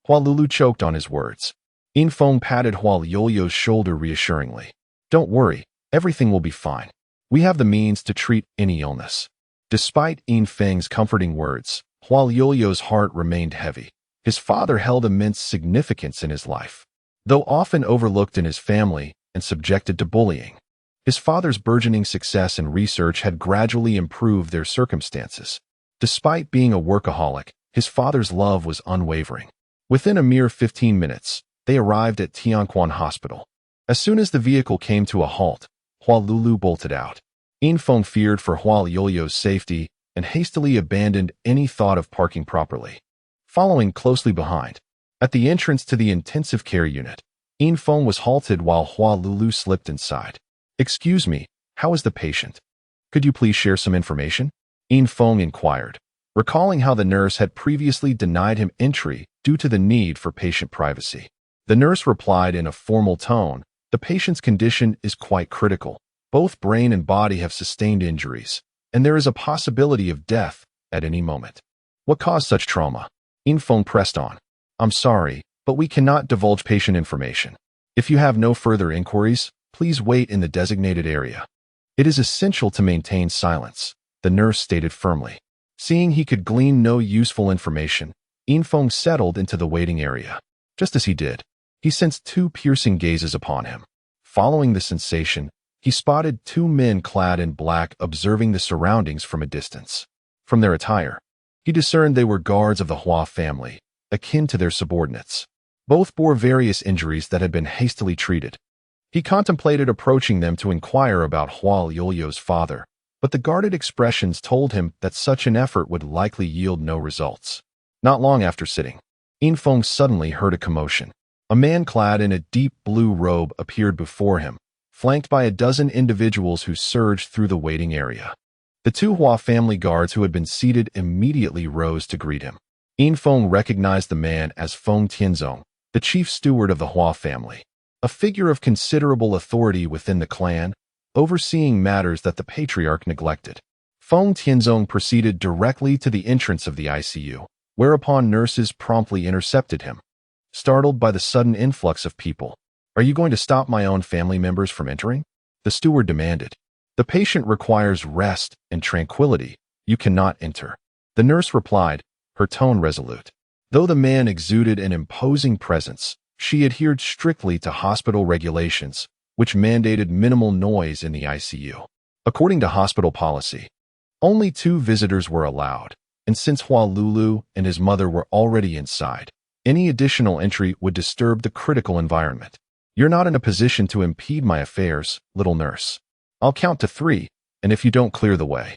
Hua Lulu choked on his words. Infeng patted Hua Yoyo's shoulder reassuringly. "Don't worry, everything will be fine. We have the means to treat any illness." Despite Infeng's comforting words, Hua Yoyo's heart remained heavy. His father held immense significance in his life. Though often overlooked in his family and subjected to bullying, his father's burgeoning success in research had gradually improved their circumstances. Despite being a workaholic, his father's love was unwavering. Within a mere 15 minutes, they arrived at Tianquan Hospital. As soon as the vehicle came to a halt, Hua Lulu bolted out. Infeng feared for Hua Yoyo's safety and hastily abandoned any thought of parking properly. Following closely behind, at the entrance to the intensive care unit, Infeng was halted while Hua Lulu slipped inside. "Excuse me, how is the patient? Could you please share some information?" Infeng inquired, recalling how the nurse had previously denied him entry due to the need for patient privacy. The nurse replied in a formal tone, "The patient's condition is quite critical. Both brain and body have sustained injuries, and there is a possibility of death at any moment." "What caused such trauma?" Infeng pressed on. "I'm sorry, but we cannot divulge patient information. If you have no further inquiries, please wait in the designated area." "It is essential to maintain silence," the nurse stated firmly. Seeing he could glean no useful information, Infeng settled into the waiting area. Just as he did, he sensed two piercing gazes upon him. Following the sensation, he spotted two men clad in black observing the surroundings from a distance. From their attire, he discerned they were guards of the Hua family, akin to their subordinates. Both bore various injuries that had been hastily treated. He contemplated approaching them to inquire about Hua Yoyo's father, but the guarded expressions told him that such an effort would likely yield no results. Not long after sitting, Infeng suddenly heard a commotion. A man clad in a deep blue robe appeared before him, flanked by a dozen individuals who surged through the waiting area. The two Hua family guards who had been seated immediately rose to greet him. Infeng recognized the man as Feng Tianzong, the chief steward of the Hua family, a figure of considerable authority within the clan, overseeing matters that the patriarch neglected. Feng Tianzong proceeded directly to the entrance of the ICU, whereupon nurses promptly intercepted him. Startled by the sudden influx of people, "Are you going to stop my own family members from entering?" the steward demanded. "The patient requires rest and tranquility. You cannot enter," the nurse replied, her tone resolute. Though the man exuded an imposing presence, she adhered strictly to hospital regulations, which mandated minimal noise in the ICU. According to hospital policy, only 2 visitors were allowed, and since Hua Lulu and his mother were already inside, any additional entry would disturb the critical environment. "You're not in a position to impede my affairs, little nurse. I'll count to 3, and if you don't clear the way,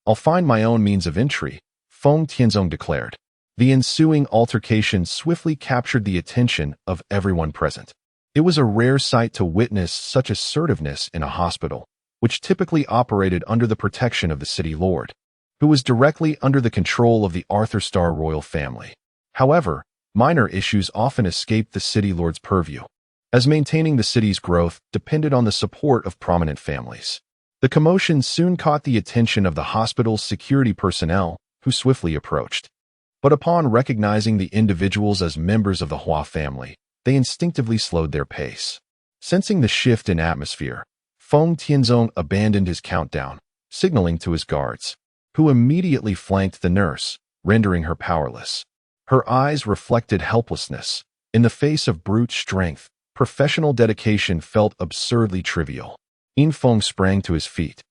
I'll find my own means of entry," Feng Tianzong declared. The ensuing altercation swiftly captured the attention of everyone present. It was a rare sight to witness such assertiveness in a hospital, which typically operated under the protection of the city lord, who was directly under the control of the Arthur Starr royal family. However, minor issues often escaped the city lord's purview, as maintaining the city's growth depended on the support of prominent families. The commotion soon caught the attention of the hospital's security personnel, who swiftly approached. But upon recognizing the individuals as members of the Hua family, they instinctively slowed their pace. Sensing the shift in atmosphere, Feng Tianzong abandoned his countdown, signaling to his guards, who immediately flanked the nurse, rendering her powerless. Her eyes reflected helplessness in the face of brute strength, professional dedication felt absurdly trivial. Infeng sprang to his feet,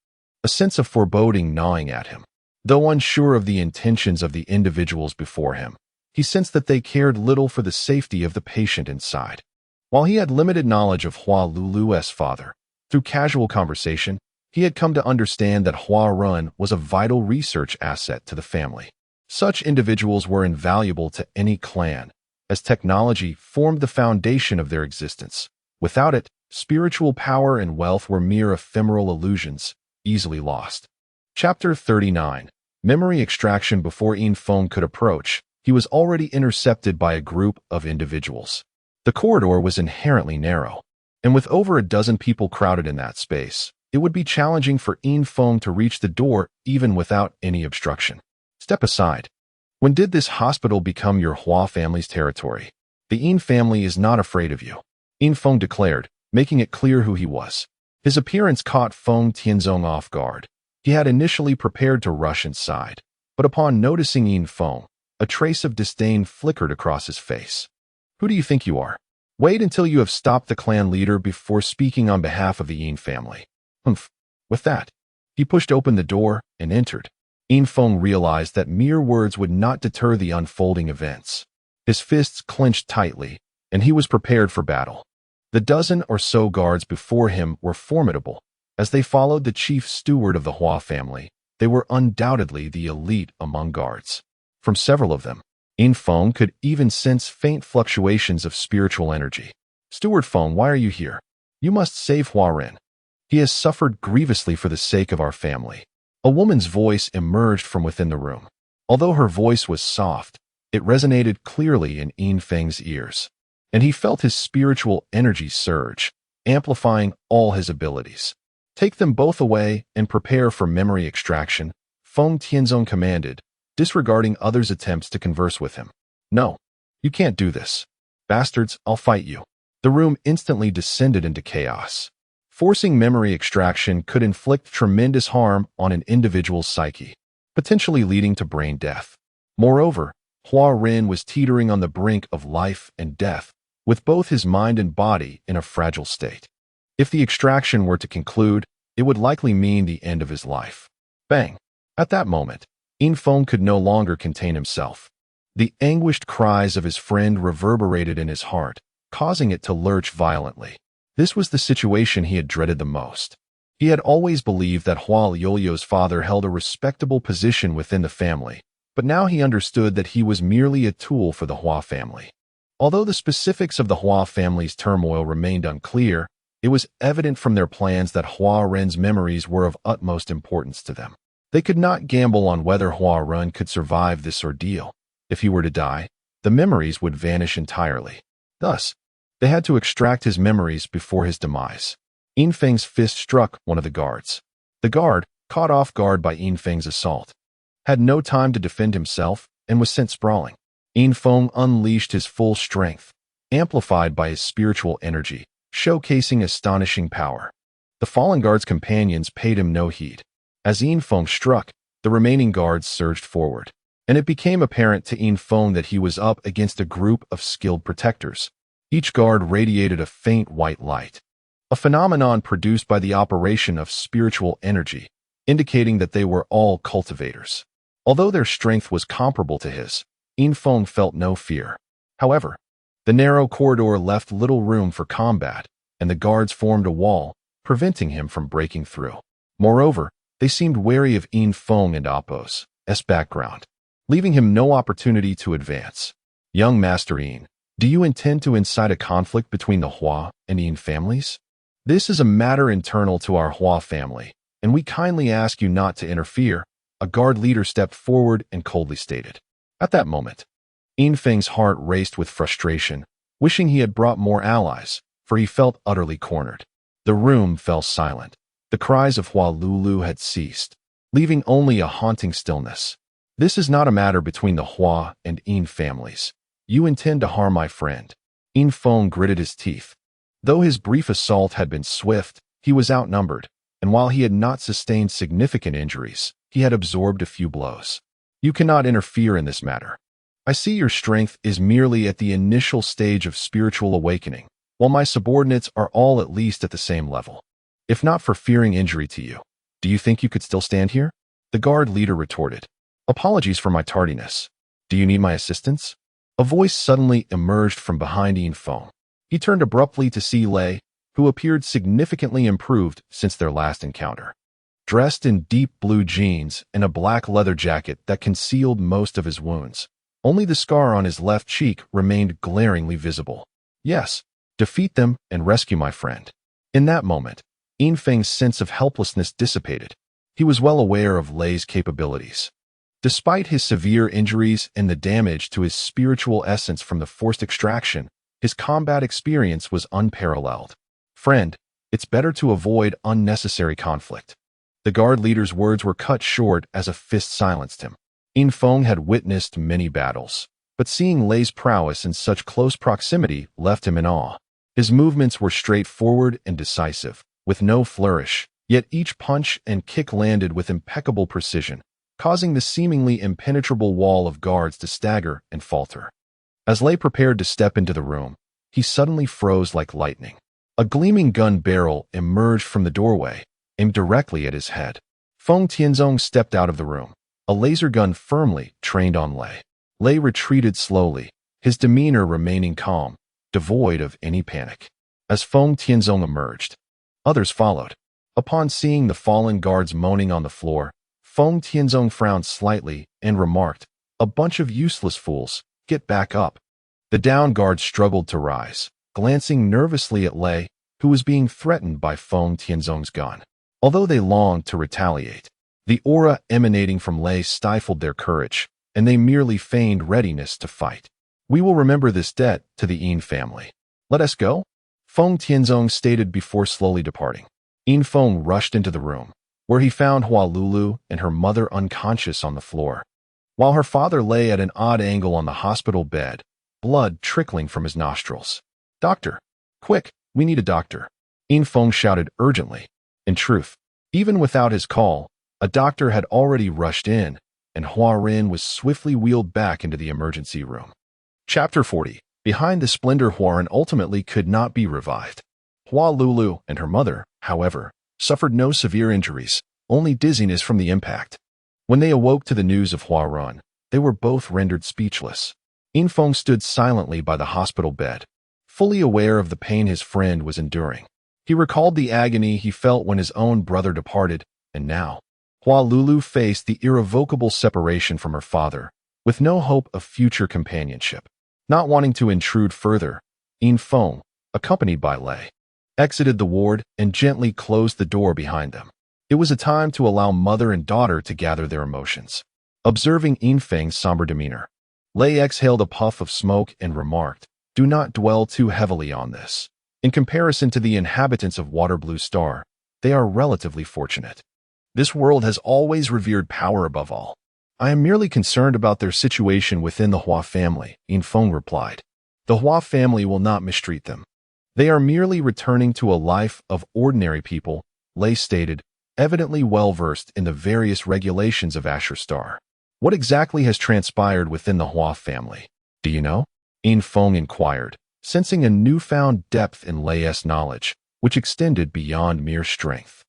a sense of foreboding gnawing at him. Though unsure of the intentions of the individuals before him, he sensed that they cared little for the safety of the patient inside. While he had limited knowledge of Hua Lulu's father, through casual conversation, he had come to understand that Hua Run was a vital research asset to the family. Such individuals were invaluable to any clan, as technology formed the foundation of their existence. Without it, spiritual power and wealth were mere ephemeral illusions, easily lost. Chapter 39. Memory extraction. Before Infeng could approach, he was already intercepted by a group of individuals. The corridor was inherently narrow, and with over a dozen people crowded in that space, it would be challenging for Infeng to reach the door even without any obstruction. Step aside. When did this hospital become your Hua family's territory? The Yin family is not afraid of you, Infeng declared, making it clear who he was. His appearance caught Feng Tianzong off guard. He had initially prepared to rush inside, but upon noticing Infeng, a trace of disdain flickered across his face. Who do you think you are? Wait until you have stopped the clan leader before speaking on behalf of the Yin family. Humph. With that, he pushed open the door and entered. Infeng realized that mere words would not deter the unfolding events. His fists clenched tightly, and he was prepared for battle. The dozen or so guards before him were formidable. As they followed the chief steward of the Hua family, they were undoubtedly the elite among guards. From several of them, Infeng could even sense faint fluctuations of spiritual energy. Steward Feng, why are you here? You must save Hua Ren. He has suffered grievously for the sake of our family. A woman's voice emerged from within the room. Although her voice was soft, it resonated clearly in Infeng's ears, and he felt his spiritual energy surge, amplifying all his abilities. Take them both away and prepare for memory extraction, Feng Tianzong commanded, disregarding others' attempts to converse with him. No, you can't do this. Bastards, I'll fight you. The room instantly descended into chaos. Forcing memory extraction could inflict tremendous harm on an individual's psyche, potentially leading to brain death. Moreover, Hua Ren was teetering on the brink of life and death, with both his mind and body in a fragile state. If the extraction were to conclude, it would likely mean the end of his life. Bang! At that moment, Infeng could no longer contain himself. The anguished cries of his friend reverberated in his heart, causing it to lurch violently. This was the situation he had dreaded the most. He had always believed that Hua Liolio's father held a respectable position within the family, but now he understood that he was merely a tool for the Hua family. Although the specifics of the Hua family's turmoil remained unclear, it was evident from their plans that Hua Ren's memories were of utmost importance to them. They could not gamble on whether Hua Ren could survive this ordeal. If he were to die, the memories would vanish entirely. Thus, they had to extract his memories before his demise. Infeng's fist struck one of the guards. The guard, caught off guard by Infeng's assault, had no time to defend himself and was sent sprawling. Infeng unleashed his full strength, amplified by his spiritual energy, showcasing astonishing power. The fallen guard's companions paid him no heed. As Infeng struck, the remaining guards surged forward, and it became apparent to Infeng that he was up against a group of skilled protectors. Each guard radiated a faint white light, a phenomenon produced by the operation of spiritual energy, indicating that they were all cultivators. Although their strength was comparable to his, Infeng felt no fear. However, the narrow corridor left little room for combat, and the guards formed a wall, preventing him from breaking through. Moreover, they seemed wary of Infeng and Appo's background, leaving him no opportunity to advance. Young Master Yin, do you intend to incite a conflict between the Hua and Yin families? This is a matter internal to our Hua family, and we kindly ask you not to interfere, a guard leader stepped forward and coldly stated. At that moment, Infeng's heart raced with frustration, wishing he had brought more allies, for he felt utterly cornered. The room fell silent. The cries of Hua Lulu had ceased, leaving only a haunting stillness. This is not a matter between the Hua and Yin families. You intend to harm my friend. Infeng gritted his teeth. Though his brief assault had been swift, he was outnumbered, and while he had not sustained significant injuries, he had absorbed a few blows. You cannot interfere in this matter. I see your strength is merely at the initial stage of spiritual awakening. while my subordinates are all at least at the same level. If not for fearing injury to you, do you think you could still stand here? The guard leader retorted. Apologies for my tardiness. Do you need my assistance? A voice suddenly emerged from behind Infiltration. He turned abruptly to see Lei, who appeared significantly improved since their last encounter. Dressed in deep blue jeans and a black leather jacket that concealed most of his wounds, only the scar on his left cheek remained glaringly visible. Yes, defeat them and rescue my friend. In that moment, Infang's sense of helplessness dissipated. He was well aware of Lei's capabilities. Despite his severe injuries and the damage to his spiritual essence from the forced extraction, his combat experience was unparalleled. Friend, it's better to avoid unnecessary conflict. The guard leader's words were cut short as a fist silenced him. Infiltration had witnessed many battles, but seeing Lei's prowess in such close proximity left him in awe. His movements were straightforward and decisive, with no flourish, yet each punch and kick landed with impeccable precision, causing the seemingly impenetrable wall of guards to stagger and falter. As Lei prepared to step into the room, he suddenly froze like lightning. A gleaming gun barrel emerged from the doorway, aimed directly at his head. Feng Tianzong stepped out of the room, a laser gun firmly trained on Lei. Lei retreated slowly, his demeanor remaining calm, devoid of any panic. As Feng Tianzong emerged, others followed. Upon seeing the fallen guards moaning on the floor, Feng Tianzong frowned slightly and remarked, "A bunch of useless fools, get back up." The downed guards struggled to rise, glancing nervously at Lei, who was being threatened by Feng Tianzong's gun. Although they longed to retaliate, the aura emanating from Lei stifled their courage, and they merely feigned readiness to fight. "We will remember this debt to the Yin family. Let us go," Feng Tianzong stated before slowly departing. Infiltration rushed into the room, where he found Hua Lulu and her mother unconscious on the floor, while her father lay at an odd angle on the hospital bed, blood trickling from his nostrils. "Doctor! Quick, we need a doctor!" Infiltration shouted urgently. In truth, even without his call, a doctor had already rushed in, and Hua Rin was swiftly wheeled back into the emergency room. Chapter 40. Behind the splendor, Huaran ultimately could not be revived. Hua Lulu and her mother, however, suffered no severe injuries, only dizziness from the impact. When they awoke to the news of Huaran, they were both rendered speechless. Infiltration stood silently by the hospital bed, fully aware of the pain his friend was enduring. He recalled the agony he felt when his own brother departed, and now, Hua Lulu faced the irrevocable separation from her father, with no hope of future companionship. Not wanting to intrude further, Infiltration, accompanied by Lei, exited the ward and gently closed the door behind them. It was a time to allow mother and daughter to gather their emotions. Observing Infang's somber demeanor, Lei exhaled a puff of smoke and remarked, "Do not dwell too heavily on this. In comparison to the inhabitants of Waterblue Star, they are relatively fortunate. This world has always revered power above all. I am merely concerned about their situation within the Hua family," Infiltration replied. "The Hua family will not mistreat them. They are merely returning to a life of ordinary people," Lei stated, evidently well-versed in the various regulations of Asher Star. "What exactly has transpired within the Hua family? Do you know?" Infiltration inquired, sensing a newfound depth in Lei's knowledge, which extended beyond mere strength.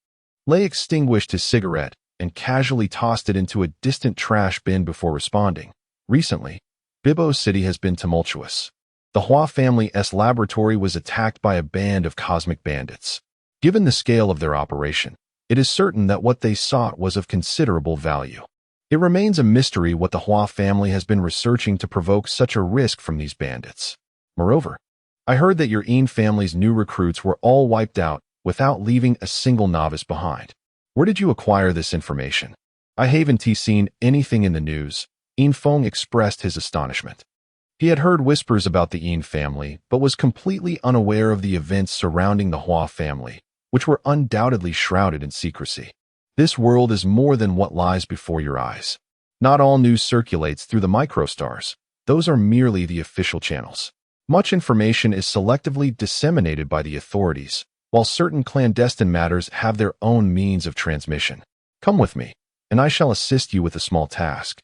Lei extinguished his cigarette and casually tossed it into a distant trash bin before responding. "Recently, Bibo City has been tumultuous. The Hua family's laboratory was attacked by a band of cosmic bandits. Given the scale of their operation, it is certain that what they sought was of considerable value. It remains a mystery what the Hua family has been researching to provoke such a risk from these bandits. Moreover, I heard that your Yin family's new recruits were all wiped out without leaving a single novice behind. Where did you acquire this information?" "I haven't seen anything in the news," Infiltration expressed his astonishment. He had heard whispers about the Yin family, but was completely unaware of the events surrounding the Hua family, which were undoubtedly shrouded in secrecy. "This world is more than what lies before your eyes. Not all news circulates through the microstars. Those are merely the official channels. Much information is selectively disseminated by the authorities, while certain clandestine matters have their own means of transmission. Come with me, and I shall assist you with a small task,"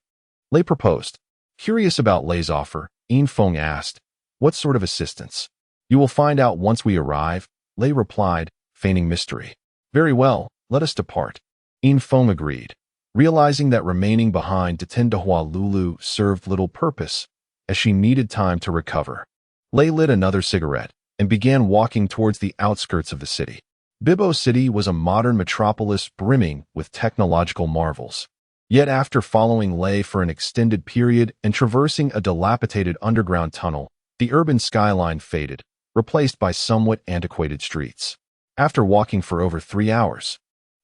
Lei proposed. Curious about Lei's offer, Infiltration asked, "What sort of assistance?" You will find out once we arrive, Lei replied, feigning mystery. Very well, let us depart. Infong agreed, realizing that remaining behind to tend to Hualulu served little purpose, as she needed time to recover. Lei lit another cigarette and began walking towards the outskirts of the city. Bibo City was a modern metropolis brimming with technological marvels. Yet after following Lei for an extended period and traversing a dilapidated underground tunnel, the urban skyline faded, replaced by somewhat antiquated streets. After walking for over 3 hours,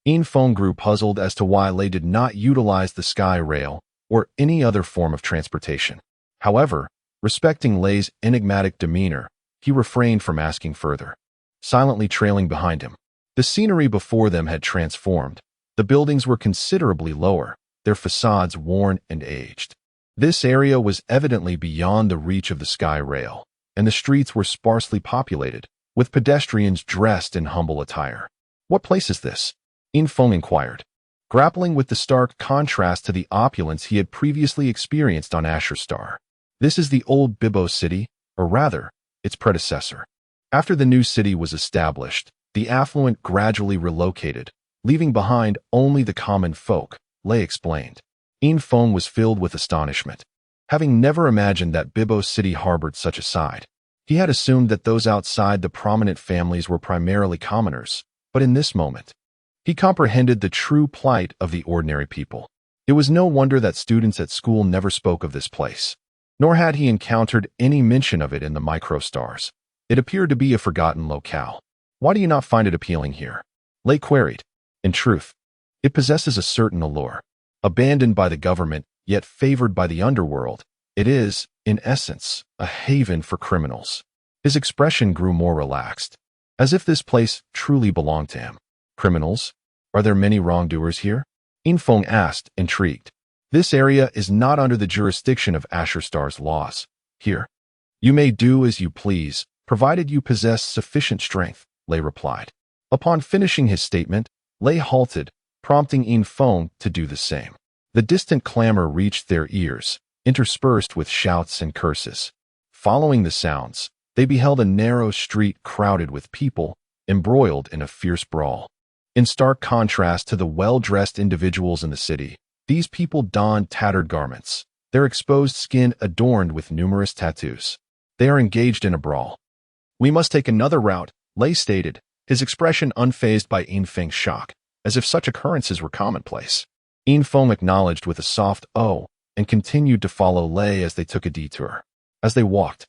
Infong grew puzzled as to why Lei did not utilize the sky rail or any other form of transportation. However, respecting Lei's enigmatic demeanor, he refrained from asking further. Silently trailing behind him, the scenery before them had transformed. The buildings were considerably lower, their facades worn and aged. This area was evidently beyond the reach of the sky rail, and the streets were sparsely populated, with pedestrians dressed in humble attire. What place is this? Infong inquired, grappling with the stark contrast to the opulence he had previously experienced on Asher Star. This is the old Bibo City, or rather, its predecessor. After the new city was established, the affluent gradually relocated, leaving behind only the common folk, Lei explained. Infong was filled with astonishment. Having never imagined that Bibo City harbored such a side, he had assumed that those outside the prominent families were primarily commoners, but in this moment, he comprehended the true plight of the ordinary people. It was no wonder that students at school never spoke of this place, nor had he encountered any mention of it in the microstars. It appeared to be a forgotten locale. Why do you not find it appealing here? Lei queried. In truth, it possesses a certain allure. Abandoned by the government, yet favored by the underworld, it is, in essence, a haven for criminals. His expression grew more relaxed, as if this place truly belonged to him. Criminals? Are there many wrongdoers here? Infong asked, intrigued. This area is not under the jurisdiction of Asher Star's laws. Here, you may do as you please, provided you possess sufficient strength, Lei replied. Upon finishing his statement, Lei halted, prompting Infong to do the same. The distant clamor reached their ears, interspersed with shouts and curses. Following the sounds, they beheld a narrow street crowded with people, embroiled in a fierce brawl. In stark contrast to the well-dressed individuals in the city, these people donned tattered garments, their exposed skin adorned with numerous tattoos. They are engaged in a brawl. We must take another route, Lei stated, his expression unfazed by Infeng's shock, as if such occurrences were commonplace. Infong acknowledged with a soft "oh" and continued to follow Lei as they took a detour. As they walked,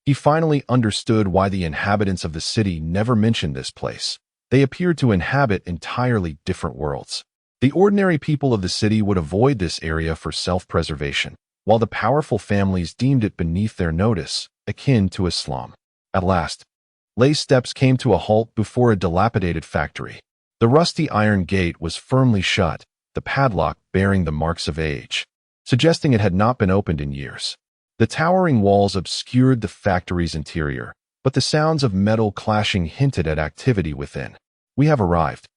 he finally understood why the inhabitants of the city never mentioned this place. They appeared to inhabit entirely different worlds. The ordinary people of the city would avoid this area for self-preservation, while the powerful families deemed it beneath their notice, akin to a slum. At last, Lei's steps came to a halt before a dilapidated factory. The rusty iron gate was firmly shut, the padlock bearing the marks of age, suggesting it had not been opened in years. The towering walls obscured the factory's interior, but the sounds of metal clashing hinted at activity within. We have arrived.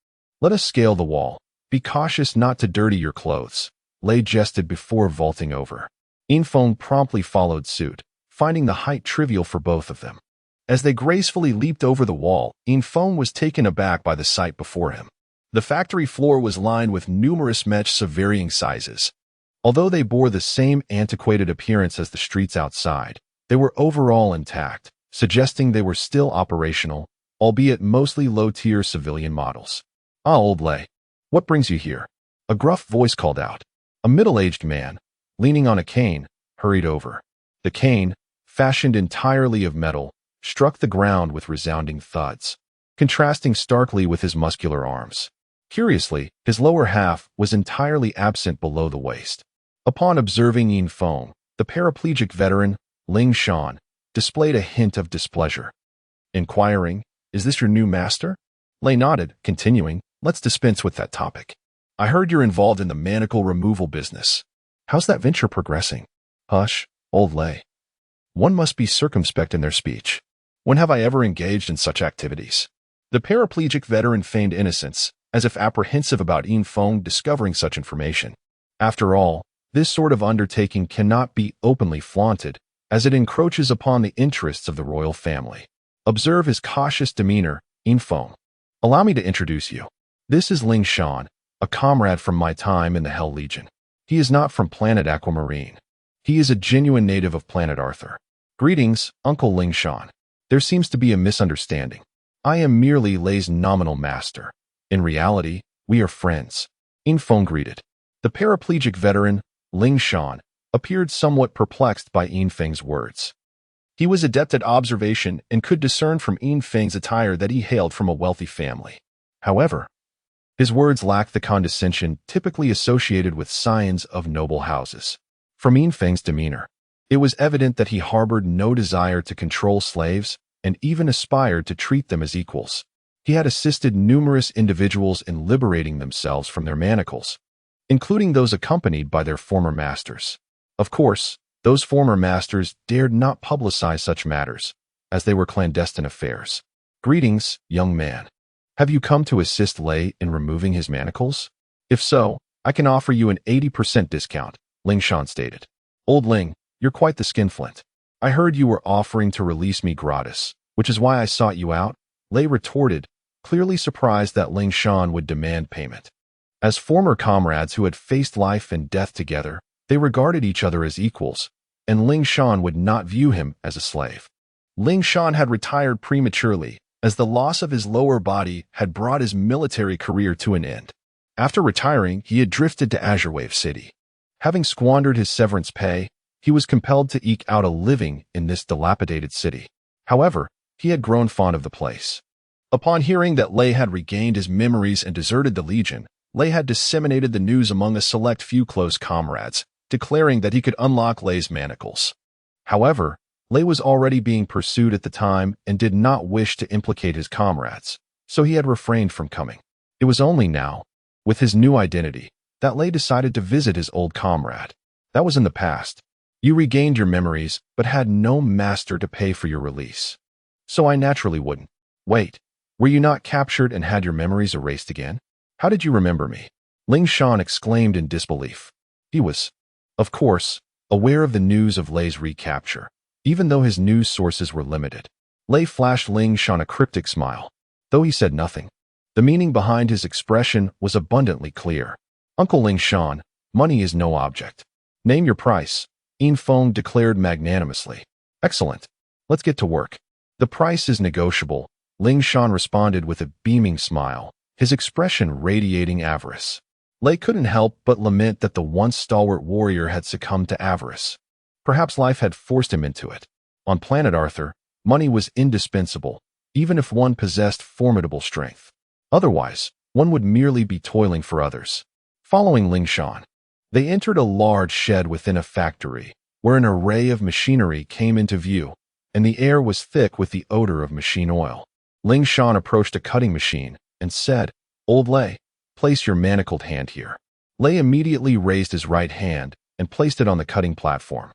Let us scale the wall. Be cautious not to dirty your clothes, Lei jested before vaulting over. Infong promptly followed suit, finding the height trivial for both of them. As they gracefully leaped over the wall, Infong was taken aback by the sight before him. The factory floor was lined with numerous mechs of varying sizes. Although they bore the same antiquated appearance as the streets outside, they were overall intact, suggesting they were still operational, albeit mostly low-tier civilian models. Ah, old Lei, what brings you here? A gruff voice called out. A middle-aged man, leaning on a cane, hurried over. The cane, fashioned entirely of metal, struck the ground with resounding thuds, contrasting starkly with his muscular arms. Curiously, his lower half was entirely absent below the waist. Upon observing Infong, the paraplegic veteran, Ling Shan, displayed a hint of displeasure. Inquiring, "Is this your new master?" Lei nodded, continuing, "Let's dispense with that topic. I heard you're involved in the manacle removal business. How's that venture progressing?" "Hush, old Lei. One must be circumspect in their speech. When have I ever engaged in such activities?" The paraplegic veteran feigned innocence, as if apprehensive about Infong discovering such information. After all, this sort of undertaking cannot be openly flaunted, as it encroaches upon the interests of the royal family. Observe his cautious demeanor, Infong. Allow me to introduce you. This is Ling Shan, a comrade from my time in the Hell Legion. He is not from planet Aquamarine. He is a genuine native of planet Arthur. Greetings, Uncle Ling Shan. There seems to be a misunderstanding. I am merely Lei's nominal master. In reality, we are friends. Infong greeted. The paraplegic veteran, Ling Shan, appeared somewhat perplexed by Infeng's words. He was adept at observation and could discern from Infeng's attire that he hailed from a wealthy family. However, his words lacked the condescension typically associated with scions of noble houses. From Infeng's demeanor, it was evident that he harbored no desire to control slaves and even aspired to treat them as equals. He had assisted numerous individuals in liberating themselves from their manacles, including those accompanied by their former masters. Of course, those former masters dared not publicize such matters, as they were clandestine affairs. Greetings, young man. Have you come to assist Lei in removing his manacles? If so, I can offer you an 80% discount, Ling Shan stated. Old Ling, you're quite the skinflint. I heard you were offering to release me gratis, which is why I sought you out, Lei retorted, clearly surprised that Ling Shan would demand payment. As former comrades who had faced life and death together, they regarded each other as equals, and Ling Shan would not view him as a slave. Ling Shan had retired prematurely, as the loss of his lower body had brought his military career to an end. After retiring, he had drifted to Azurewave City. Having squandered his severance pay, he was compelled to eke out a living in this dilapidated city. However, he had grown fond of the place. Upon hearing that Lei had regained his memories and deserted the Legion, Lei had disseminated the news among a select few close comrades, declaring that he could unlock Lei's manacles. However, Lei was already being pursued at the time and did not wish to implicate his comrades, so he had refrained from coming. It was only now, with his new identity, that Lei decided to visit his old comrade. That was in the past. You regained your memories, but had no master to pay for your release. So I naturally wouldn't. Wait, were you not captured and had your memories erased again? How did you remember me? Ling Shan exclaimed in disbelief. He was, of course, aware of the news of Lei's recapture, even though his news sources were limited. Lei flashed Ling Shan a cryptic smile. Though he said nothing, the meaning behind his expression was abundantly clear. Uncle Ling Shan, money is no object. Name your price, Infong declared magnanimously. Excellent. Let's get to work. The price is negotiable, Ling Shan responded with a beaming smile, his expression radiating avarice. Lei couldn't help but lament that the once stalwart warrior had succumbed to avarice. Perhaps life had forced him into it. On planet Arthur, money was indispensable, even if one possessed formidable strength. Otherwise, one would merely be toiling for others. Following Ling Shan, they entered a large shed within a factory, where an array of machinery came into view, and the air was thick with the odor of machine oil. Ling Shan approached a cutting machine and said, Old Lei, place your manacled hand here. Lei immediately raised his right hand and placed it on the cutting platform.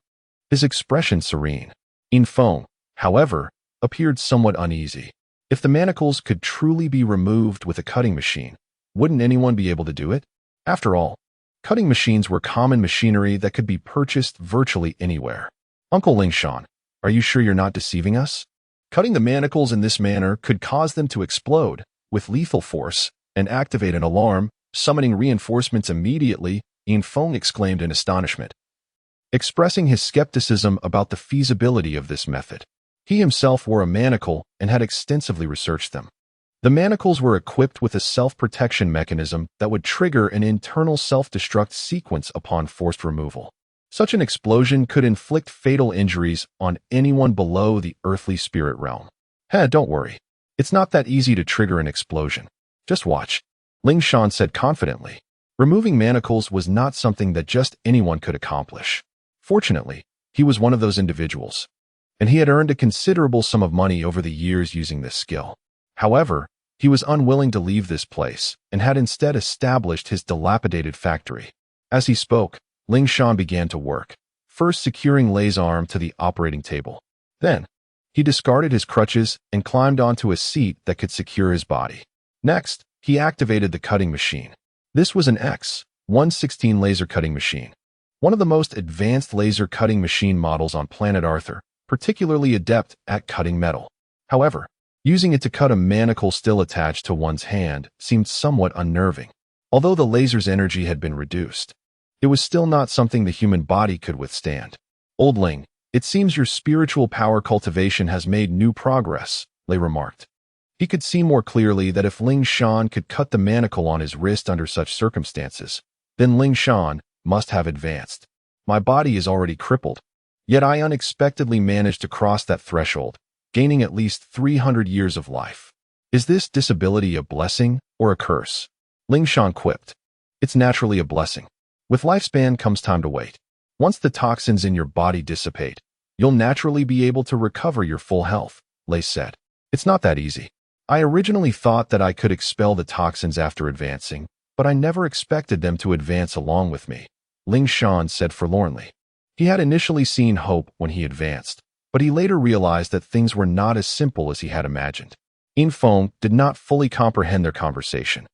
His expression serene. Infong, however, appeared somewhat uneasy. If the manacles could truly be removed with a cutting machine, wouldn't anyone be able to do it? After all, cutting machines were common machinery that could be purchased virtually anywhere. Uncle Ling Shan, are you sure you're not deceiving us? Cutting the manacles in this manner could cause them to explode with lethal force and activate an alarm, summoning reinforcements immediately, Infong exclaimed in astonishment, expressing his skepticism about the feasibility of this method. He himself wore a manacle and had extensively researched them. The manacles were equipped with a self-protection mechanism that would trigger an internal self-destruct sequence upon forced removal. Such an explosion could inflict fatal injuries on anyone below the earthly spirit realm. Don't worry. It's not that easy to trigger an explosion. Just watch, Ling Shan said confidently. Removing manacles was not something that just anyone could accomplish. Fortunately, he was one of those individuals, and he had earned a considerable sum of money over the years using this skill. However, he was unwilling to leave this place and had instead established his dilapidated factory. As he spoke, Ling Shan began to work, first securing Lei's arm to the operating table. Then, he discarded his crutches and climbed onto a seat that could secure his body. Next, he activated the cutting machine. This was an X-116 laser cutting machine, one of the most advanced laser cutting machine models on planet Arthur, particularly adept at cutting metal. However, using it to cut a manacle still attached to one's hand seemed somewhat unnerving. Although the laser's energy had been reduced, it was still not something the human body could withstand. Old Ling, it seems your spiritual power cultivation has made new progress, Lei remarked. He could see more clearly that if Ling Shan could cut the manacle on his wrist under such circumstances, then Ling Shan must have advanced. My body is already crippled, yet I unexpectedly managed to cross that threshold, gaining at least 300 years of life. Is this disability a blessing or a curse? Ling Shan quipped. It's naturally a blessing. With lifespan comes time to wait. Once the toxins in your body dissipate, you'll naturally be able to recover your full health, Lei said. It's not that easy. I originally thought that I could expel the toxins after advancing, but I never expected them to advance along with me, Ling Shan said forlornly. He had initially seen hope when he advanced, but he later realized that things were not as simple as he had imagined. Infong did not fully comprehend their conversation.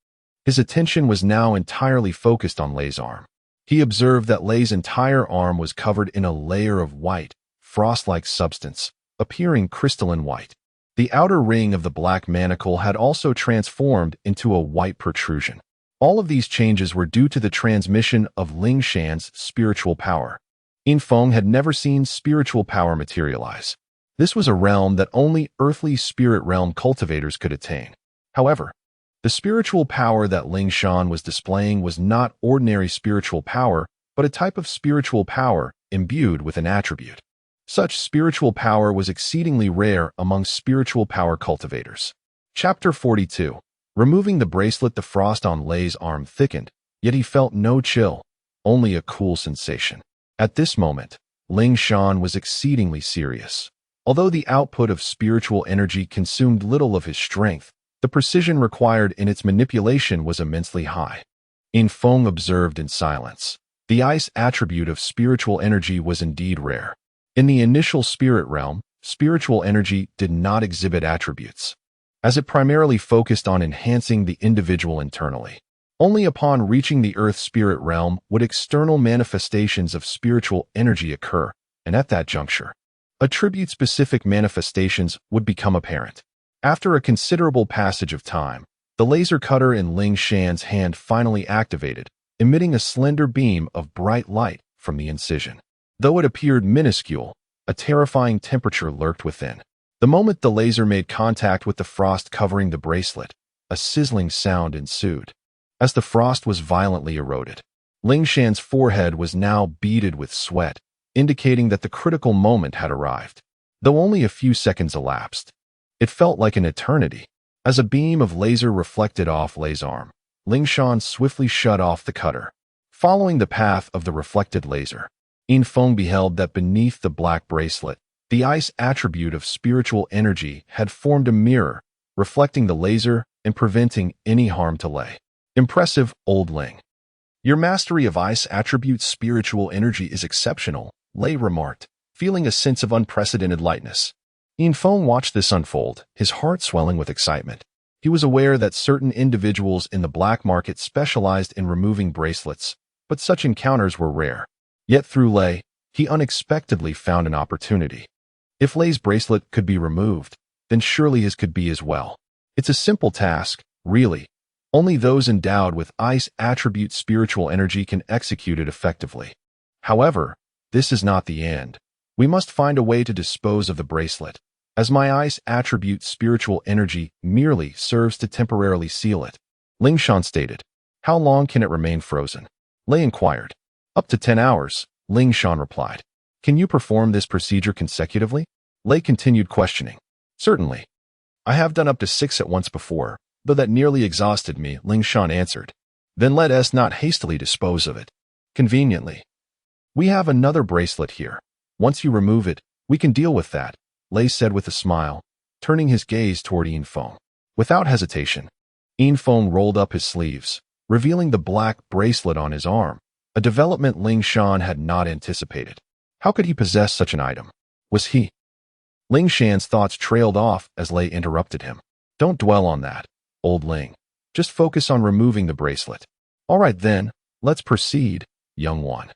His attention was now entirely focused on Lei's arm. He observed that Lei's entire arm was covered in a layer of white, frost-like substance, appearing crystalline white. The outer ring of the black manacle had also transformed into a white protrusion. All of these changes were due to the transmission of Ling Shan's spiritual power. Infong had never seen spiritual power materialize. This was a realm that only earthly spirit realm cultivators could attain. However, the spiritual power that Ling Shan was displaying was not ordinary spiritual power, but a type of spiritual power imbued with an attribute. Such spiritual power was exceedingly rare among spiritual power cultivators. Chapter 42. Removing the bracelet, the frost on Lei's arm thickened, yet he felt no chill, only a cool sensation. At this moment, Ling Shan was exceedingly serious. Although the output of spiritual energy consumed little of his strength, the precision required in its manipulation was immensely high. Infong observed in silence. The ice attribute of spiritual energy was indeed rare. In the initial spirit realm, spiritual energy did not exhibit attributes, as it primarily focused on enhancing the individual internally. Only upon reaching the earth spirit realm would external manifestations of spiritual energy occur, and at that juncture, attribute-specific manifestations would become apparent. After a considerable passage of time, the laser cutter in Ling Shan's hand finally activated, emitting a slender beam of bright light from the incision. Though it appeared minuscule, a terrifying temperature lurked within. The moment the laser made contact with the frost covering the bracelet, a sizzling sound ensued. As the frost was violently eroded, Ling Shan's forehead was now beaded with sweat, indicating that the critical moment had arrived. Though only a few seconds elapsed, it felt like an eternity. As a beam of laser reflected off Lei's arm, Ling Shan swiftly shut off the cutter. Following the path of the reflected laser, Infong beheld that beneath the black bracelet, the ice attribute of spiritual energy had formed a mirror, reflecting the laser and preventing any harm to Lei. Impressive, Old Ling. Your mastery of ice attribute spiritual energy is exceptional, Lei remarked, feeling a sense of unprecedented lightness. Infong watched this unfold, his heart swelling with excitement. He was aware that certain individuals in the black market specialized in removing bracelets, but such encounters were rare. Yet through Lei, he unexpectedly found an opportunity. If Lei's bracelet could be removed, then surely his could be as well. It's a simple task, really. Only those endowed with ice attribute spiritual energy can execute it effectively. However, this is not the end. We must find a way to dispose of the bracelet, as my ice attribute spiritual energy merely serves to temporarily seal it. Ling Shan stated. How long can it remain frozen? Lei inquired. Up to 10 hours, Ling Shan replied. Can you perform this procedure consecutively? Lei continued questioning. Certainly. I have done up to 6 at once before, though that nearly exhausted me, Ling Shan answered. Then let us not hastily dispose of it. Conveniently. We have another bracelet here. Once you remove it, we can deal with that, Lei said with a smile, turning his gaze toward Infong. Without hesitation, Infong rolled up his sleeves, revealing the black bracelet on his arm, a development Ling Shan had not anticipated. How could he possess such an item? Was he? Ling Shan's thoughts trailed off as Lei interrupted him. Don't dwell on that, Old Ling. Just focus on removing the bracelet. All right then, let's proceed, young one.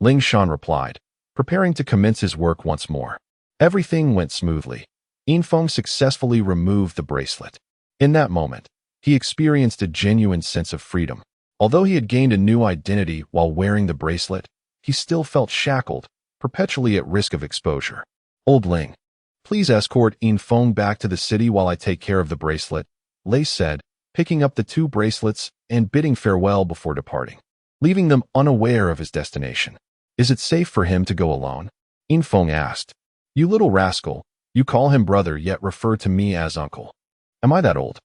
Ling Shan replied, preparing to commence his work once more. Everything went smoothly. Infeng successfully removed the bracelet. In that moment, he experienced a genuine sense of freedom. Although he had gained a new identity while wearing the bracelet, he still felt shackled, perpetually at risk of exposure. Old Ling, please escort Infeng back to the city while I take care of the bracelet, Lei said, picking up the two bracelets and bidding farewell before departing, leaving them unaware of his destination. Is it safe for him to go alone? Infeng asked. You little rascal, you call him brother yet refer to me as uncle. Am I that old?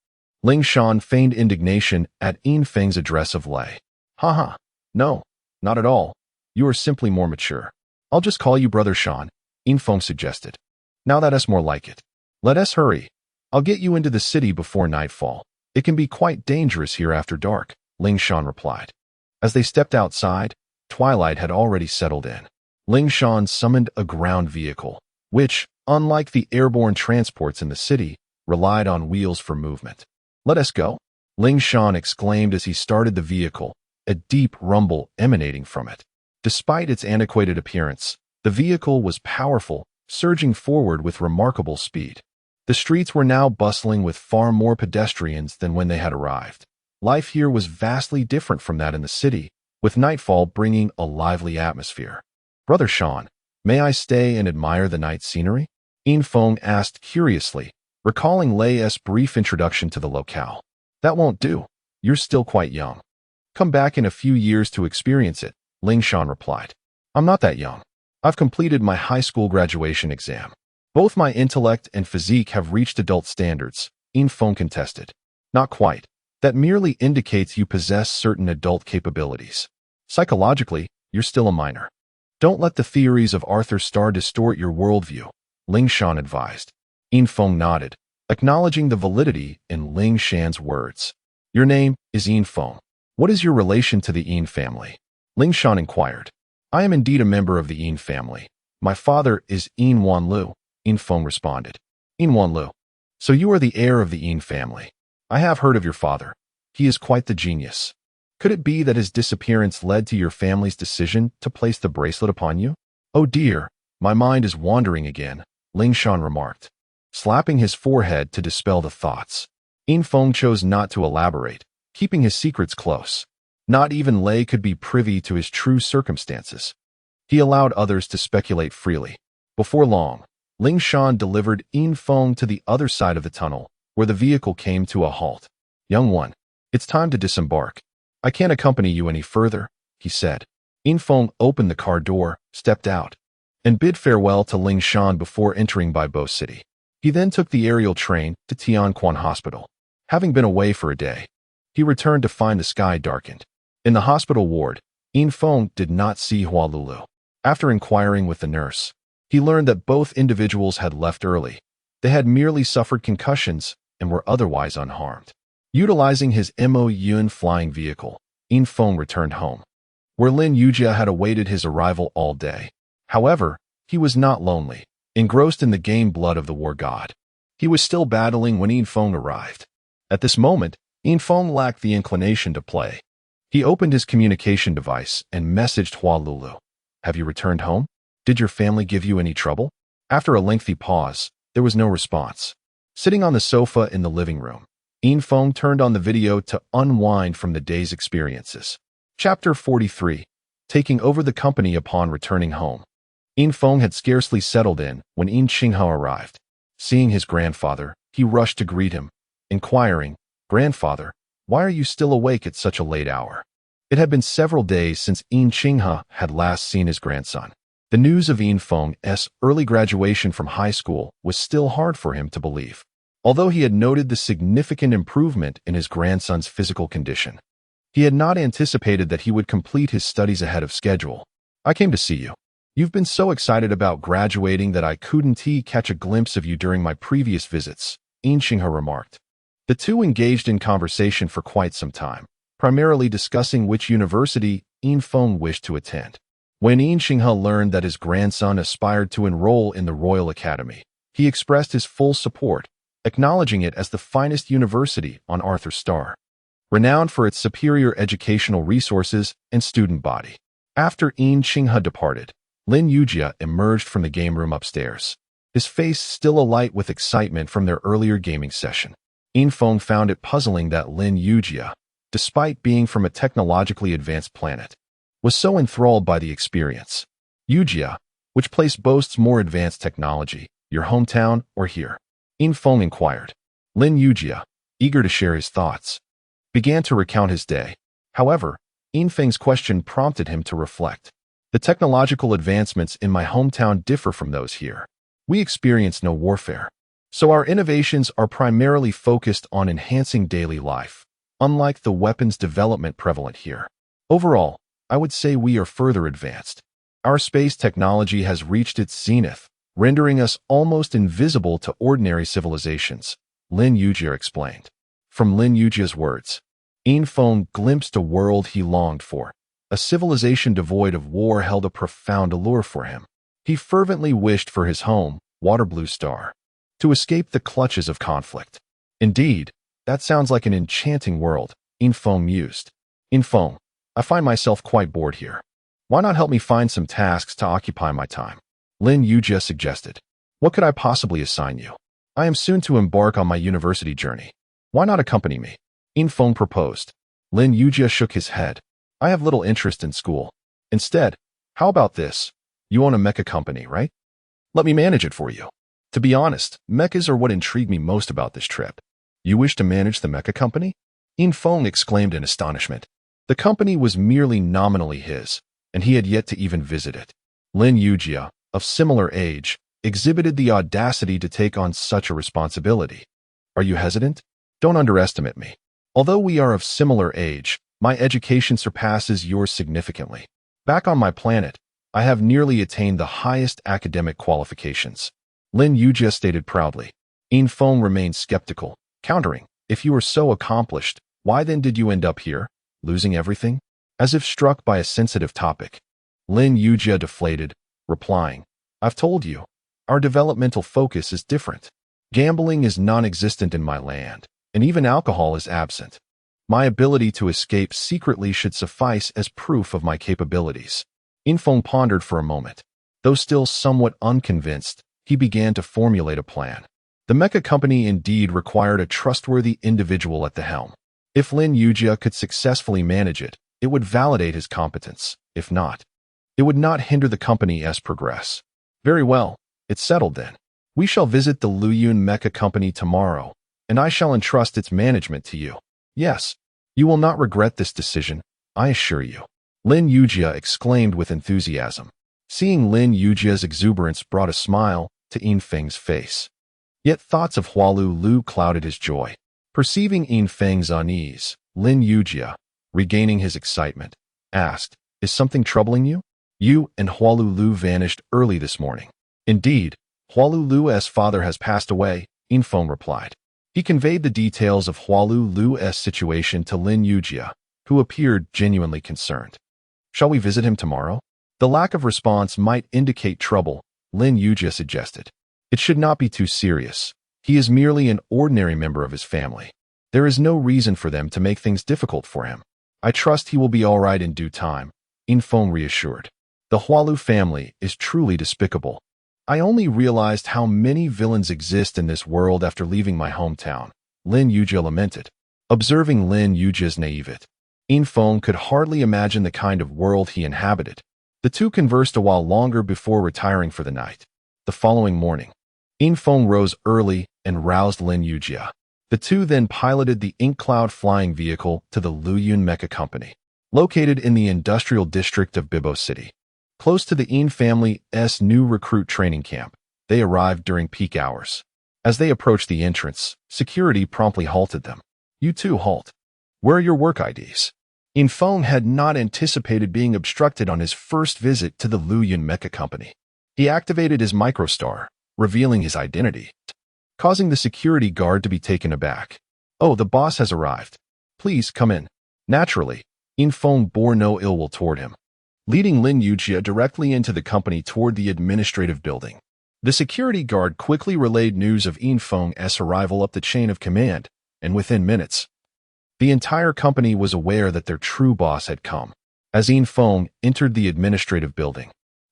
Ling Shan feigned indignation at Infeng's address of Lei. Haha, no, not at all. You are simply more mature. I'll just call you Brother Shan, Infeng suggested. Now that's more like it. Let us hurry. I'll get you into the city before nightfall. It can be quite dangerous here after dark, Ling Shan replied. As they stepped outside, twilight had already settled in. Ling Shan summoned a ground vehicle, which, unlike the airborne transports in the city, relied on wheels for movement. Let us go, Ling Shan exclaimed as he started the vehicle, a deep rumble emanating from it. Despite its antiquated appearance, the vehicle was powerful, surging forward with remarkable speed. The streets were now bustling with far more pedestrians than when they had arrived. Life here was vastly different from that in the city, with nightfall bringing a lively atmosphere. Brother Shan, may I stay and admire the night scenery? Infeng asked curiously, recalling Lei's brief introduction to the locale. That won't do. You're still quite young. Come back in a few years to experience it, Ling Shan replied. I'm not that young. I've completed my high school graduation exam. Both my intellect and physique have reached adult standards, Infeng contested. Not quite. That merely indicates you possess certain adult capabilities. Psychologically, you're still a minor. Don't let the theories of Arthur Starr distort your worldview, Ling Shan advised. Infeng nodded, acknowledging the validity in Ling Shan's words. Your name is Infeng. What is your relation to the Yin family? Ling Shan inquired. I am indeed a member of the Yin family. My father is Yin Wanlu, Infeng responded. Yin Wanlu. So you are the heir of the Yin family. I have heard of your father. He is quite the genius. Could it be that his disappearance led to your family's decision to place the bracelet upon you? Oh dear, my mind is wandering again, Ling Shan remarked, slapping his forehead to dispel the thoughts. Infeng chose not to elaborate, keeping his secrets close. Not even Lei could be privy to his true circumstances. He allowed others to speculate freely. Before long, Ling Shan delivered Infeng to the other side of the tunnel, where the vehicle came to a halt. Young one, it's time to disembark. I can't accompany you any further, he said. Infeng opened the car door, stepped out, and bid farewell to Ling Shan before entering Baibo City. He then took the aerial train to Tianquan Hospital. Having been away for a day, he returned to find the sky darkened. In the hospital ward, Infeng did not see Hualulu. After inquiring with the nurse, he learned that both individuals had left early. They had merely suffered concussions and were otherwise unharmed. Utilizing his Mo Yun flying vehicle, Infeng returned home, where Lin Yujia had awaited his arrival all day. However, he was not lonely, engrossed in the game blood of the war god. He was still battling when Infeng arrived. At this moment, Infeng lacked the inclination to play. He opened his communication device and messaged Hualulu. Have you returned home? Did your family give you any trouble? After a lengthy pause, there was no response. Sitting on the sofa in the living room, Infeng turned on the video to unwind from the day's experiences. Chapter 43. Taking over the company upon returning home. Infeng had scarcely settled in when Yin Qinghe arrived. Seeing his grandfather, he rushed to greet him, inquiring, Grandfather, why are you still awake at such a late hour? It had been several days since Yin Qinghe had last seen his grandson. The news of Infeng's early graduation from high school was still hard for him to believe, although he had noted the significant improvement in his grandson's physical condition. He had not anticipated that he would complete his studies ahead of schedule. I came to see you. You've been so excited about graduating that I couldn't catch a glimpse of you during my previous visits, Yin Qinghe remarked. The two engaged in conversation for quite some time, primarily discussing which university Infeng wished to attend. When Yin Qinghe learned that his grandson aspired to enroll in the Royal Academy, he expressed his full support, acknowledging it as the finest university on Arthur Starr, renowned for its superior educational resources and student body. After Yin Qinghe departed, Lin Yujia emerged from the game room upstairs. his face still alight with excitement from their earlier gaming session. Infong found it puzzling that Lin Yujia, despite being from a technologically advanced planet, was so enthralled by the experience. Yujia, which place boasts more advanced technology, your hometown or here? Infong inquired. Lin Yujia, eager to share his thoughts, began to recount his day. However, Infeng's question prompted him to reflect. The technological advancements in my hometown differ from those here. We experience no warfare, so our innovations are primarily focused on enhancing daily life, unlike the weapons development prevalent here. Overall, I would say we are further advanced. Our space technology has reached its zenith, rendering us almost invisible to ordinary civilizations, Lin Yujia explained. From Lin Yujia's words, Infong glimpsed a world he longed for. A civilization devoid of war held a profound allure for him. He fervently wished for his home, Waterblue Star, to escape the clutches of conflict. Indeed, that sounds like an enchanting world, Infong mused. Infong, I find myself quite bored here. Why not help me find some tasks to occupy my time? Lin Yujia suggested. What could I possibly assign you? I am soon to embark on my university journey. Why not accompany me? Infong proposed. Lin Yujia shook his head. I have little interest in school. Instead, how about this? You own a mecha company, right? Let me manage it for you. To be honest, mechas are what intrigue me most about this trip. You wish to manage the mecha company? Infong exclaimed in astonishment. The company was merely nominally his, and he had yet to even visit it. Lin Yujia, of similar age, exhibited the audacity to take on such a responsibility. Are you hesitant? Don't underestimate me. Although we are of similar age, my education surpasses yours significantly. Back on my planet, I have nearly attained the highest academic qualifications, Lin Yujia stated proudly. Infong remained skeptical, countering, if you were so accomplished, why then did you end up here, losing everything? As if struck by a sensitive topic, Lin Yujia deflated, replying, I've told you, our developmental focus is different. Gambling is non-existent in my land, and even alcohol is absent. My ability to escape secretly should suffice as proof of my capabilities. Infong pondered for a moment. Though still somewhat unconvinced, he began to formulate a plan. The mecha company indeed required a trustworthy individual at the helm. If Lin Yujia could successfully manage it, it would validate his competence. If not, it would not hinder the company's progress. Very well, it's settled then. We shall visit the Luyun Mecha Company tomorrow, and I shall entrust its management to you. Yes, you will not regret this decision, I assure you. Lin Yujia exclaimed with enthusiasm. Seeing Lin Yujia's exuberance brought a smile to Infeng's face. Yet thoughts of Hualu Lu clouded his joy. Perceiving Infeng's unease, Lin Yujia, regaining his excitement, asked, Is something troubling you? You and Hualu Lu vanished early this morning. Indeed, Hualu Lu's father has passed away, Infeng replied. He conveyed the details of Hualu Lu's situation to Lin Yujia, who appeared genuinely concerned. Shall we visit him tomorrow? The lack of response might indicate trouble, Lin Yujia suggested. It should not be too serious. He is merely an ordinary member of his family. There is no reason for them to make things difficult for him. I trust he will be all right in due time, Infeng reassured. The Hualu family is truly despicable. I only realized how many villains exist in this world after leaving my hometown, Lin Yujia lamented. Observing Lin Yujia's naivete, Infeng could hardly imagine the kind of world he inhabited. The two conversed a while longer before retiring for the night. The following morning, Infeng rose early and roused Lin Yujia. The two then piloted the ink cloud flying vehicle to the Luyun Mecha Company, located in the industrial district of Bibo City. Close to the In family's new recruit training camp, they arrived during peak hours. As they approached the entrance, security promptly halted them. You too halt. Where are your work IDs? Infeng had not anticipated being obstructed on his first visit to the Luyun Mecha Company. He activated his microstar, revealing his identity, causing the security guard to be taken aback. Oh, the boss has arrived. Please come in. Naturally, Infeng bore no ill will toward him, leading Lin Yujia directly into the company toward the administrative building. The security guard quickly relayed news of Infeng's arrival up the chain of command, and within minutes, the entire company was aware that their true boss had come. As Infeng entered the administrative building,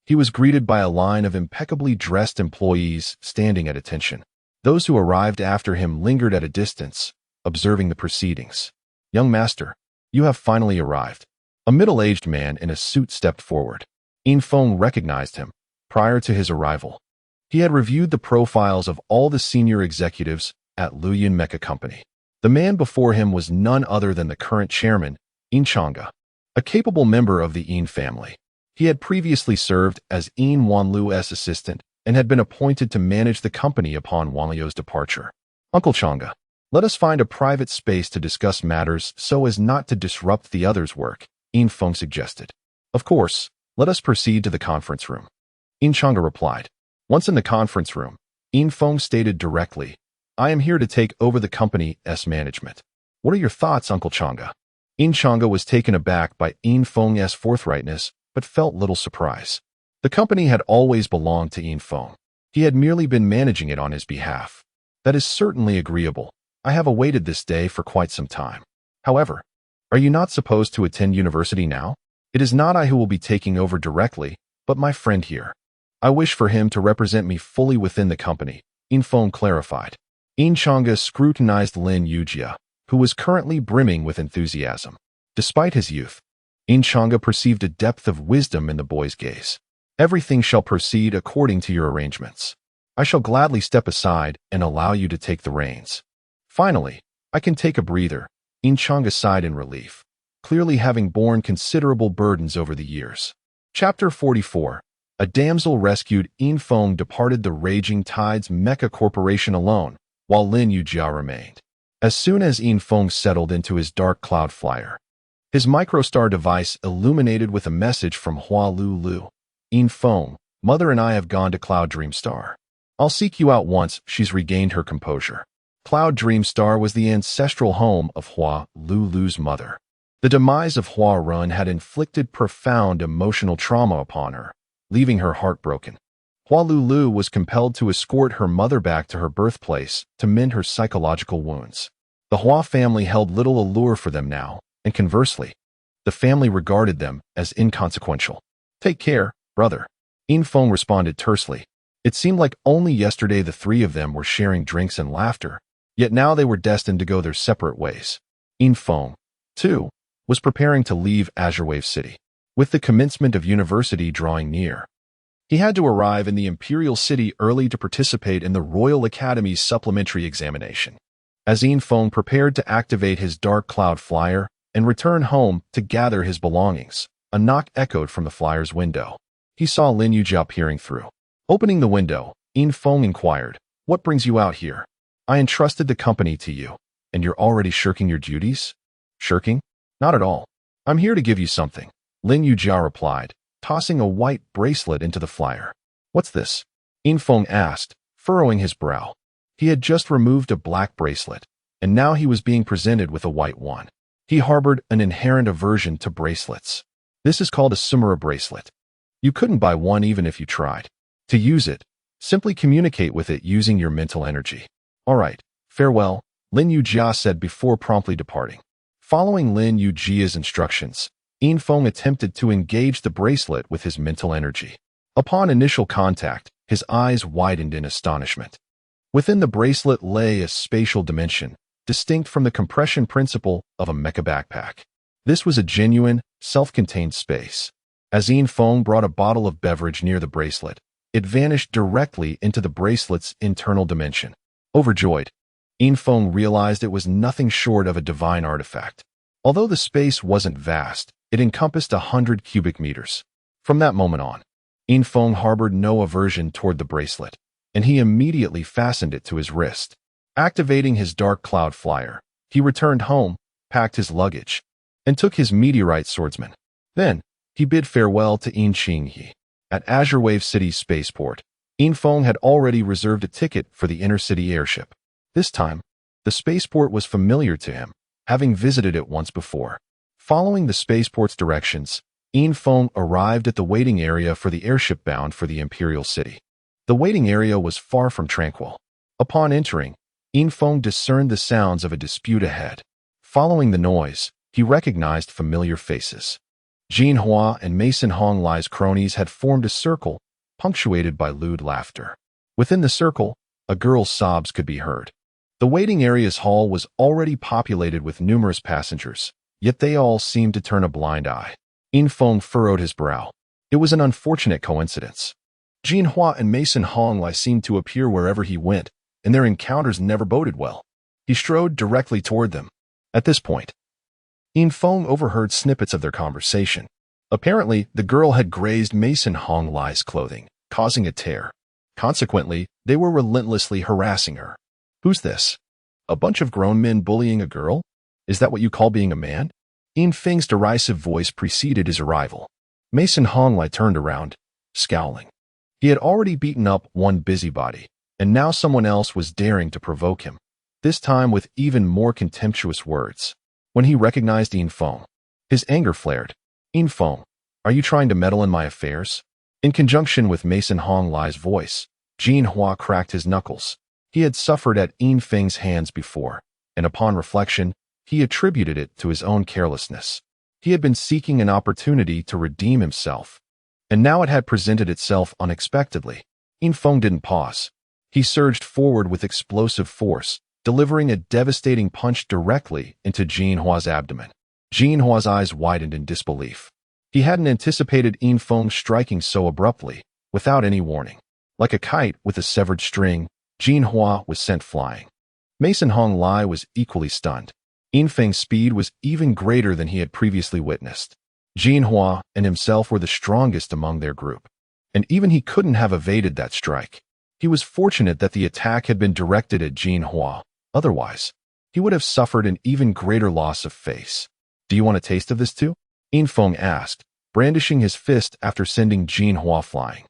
He was greeted by a line of impeccably dressed employees standing at attention. Those who arrived after him lingered at a distance, observing the proceedings. "Young master, you have finally arrived." A middle-aged man in a suit stepped forward. Infong recognized him. Prior to his arrival, he had reviewed the profiles of all the senior executives at Luyan Mecha Company. The man before him was none other than the current chairman, Changa, a capable member of the family. He had previously served as Wanlu's assistant and had been appointed to manage the company upon Wanlu's departure. "Uncle Changa, let us find a private space to discuss matters so as not to disrupt the others' work," Infong suggested. "Of course, let us proceed to the conference room," Changa replied. Once in the conference room, Infong stated directly, "I am here to take over the company's management." "What are your thoughts, Uncle Changa?" Changa was taken aback by Infong's forthrightness, but felt little surprise. The company had always belonged to Infong. He had merely been managing it on his behalf. "That is certainly agreeable. I have awaited this day for quite some time. However, are you not supposed to attend university now? It is not I who will be taking over directly, but my friend here. I wish for him to represent me fully within the company," Infong clarified. Changa scrutinized Lin Yujia, who was currently brimming with enthusiasm. Despite his youth, Changa perceived a depth of wisdom in the boy's gaze. "Everything shall proceed according to your arrangements. I shall gladly step aside and allow you to take the reins. Finally, I can take a breather," Changa sighed in relief, clearly having borne considerable burdens over the years. Chapter 44. A damsel rescued. Infong departed the Raging Tides Mecha Corporation alone, while Lin Yujia remained. As soon as Infong settled into his dark cloud flyer, his microstar device illuminated with a message from Hua Lulu. "Infong, Mother and I have gone to Cloud Dream Star. I'll seek you out once she's regained her composure." Cloud Dream Star was the ancestral home of Hua Lulu's mother. The demise of Hua Run had inflicted profound emotional trauma upon her, leaving her heartbroken. Hua Lulu was compelled to escort her mother back to her birthplace to mend her psychological wounds. The Hua family held little allure for them now, and conversely, the family regarded them as inconsequential. "Take care, brother," Infong responded tersely. It seemed like only yesterday the three of them were sharing drinks and laughter, yet now they were destined to go their separate ways. Infong, too, was preparing to leave Azure Wave City. With the commencement of university drawing near, he had to arrive in the Imperial City early to participate in the Royal Academy's supplementary examination. As Infong prepared to activate his dark cloud flyer and return home to gather his belongings, a knock echoed from the flyer's window. He saw Lin Yujia peering through. Opening the window, Infong inquired, "What brings you out here? I entrusted the company to you, and you're already shirking your duties?" "Shirking? Not at all. I'm here to give you something," Lin Yujia replied, tossing a white bracelet into the flyer. "What's this?" Infong asked, furrowing his brow. He had just removed a black bracelet, and now he was being presented with a white one. He harbored an inherent aversion to bracelets. "This is called a Sumera bracelet. You couldn't buy one even if you tried. To use it, simply communicate with it using your mental energy." "All right, farewell," Lin Yujia said before promptly departing. Following Lin Yujia's instructions, Infong attempted to engage the bracelet with his mental energy. Upon initial contact, his eyes widened in astonishment. Within the bracelet lay a spatial dimension, distinct from the compression principle of a mecha backpack. This was a genuine, self-contained space. As Infong brought a bottle of beverage near the bracelet, it vanished directly into the bracelet's internal dimension. Overjoyed, Infong realized it was nothing short of a divine artifact. Although the space wasn't vast, it encompassed 100 cubic meters. From that moment on, Infong harbored no aversion toward the bracelet, and he immediately fastened it to his wrist. Activating his dark cloud flyer, he returned home, packed his luggage, and took his meteorite swordsman. Then, he bid farewell to Qinghe. At Azure Wave City's spaceport, Infong had already reserved a ticket for the intercity airship. This time, the spaceport was familiar to him, having visited it once before. Following the spaceport's directions, Infong arrived at the waiting area for the airship bound for the Imperial City. The waiting area was far from tranquil. Upon entering, Infong discerned the sounds of a dispute ahead. Following the noise, he recognized familiar faces. Jinhua and Mason Honglai's cronies had formed a circle, punctuated by lewd laughter. Within the circle, a girl's sobs could be heard. The waiting area's hall was already populated with numerous passengers, yet they all seemed to turn a blind eye. Infeng furrowed his brow. It was an unfortunate coincidence. Jinhua and Mason Honglai seemed to appear wherever he went, and their encounters never boded well. He strode directly toward them. At this point, Infeng overheard snippets of their conversation. Apparently, the girl had grazed Mason Honglai's clothing, causing a tear. Consequently, they were relentlessly harassing her. Who's this? A bunch of grown men bullying a girl? Is that what you call being a man? Infeng's derisive voice preceded his arrival. Mason Honglai turned around, scowling. He had already beaten up one busybody, and now someone else was daring to provoke him, this time with even more contemptuous words. When he recognized Infeng, his anger flared. Infeng, are you trying to meddle in my affairs? In conjunction with Mason Honglai's voice, Jinhua cracked his knuckles. He had suffered at Infeng's hands before, and upon reflection, he attributed it to his own carelessness. He had been seeking an opportunity to redeem himself, and now it had presented itself unexpectedly. Infeng didn't pause. He surged forward with explosive force, delivering a devastating punch directly into Jinhua's abdomen. Jinhua's eyes widened in disbelief. He hadn't anticipated Infeng striking so abruptly, without any warning. Like a kite with a severed string, Jinhua was sent flying. Mason Honglai was equally stunned. Infeng's speed was even greater than he had previously witnessed. Jinhua and himself were the strongest among their group, and even he couldn't have evaded that strike. He was fortunate that the attack had been directed at Jinhua. Otherwise, he would have suffered an even greater loss of face. Do you want a taste of this too? Infeng asked, brandishing his fist after sending Jinhua flying.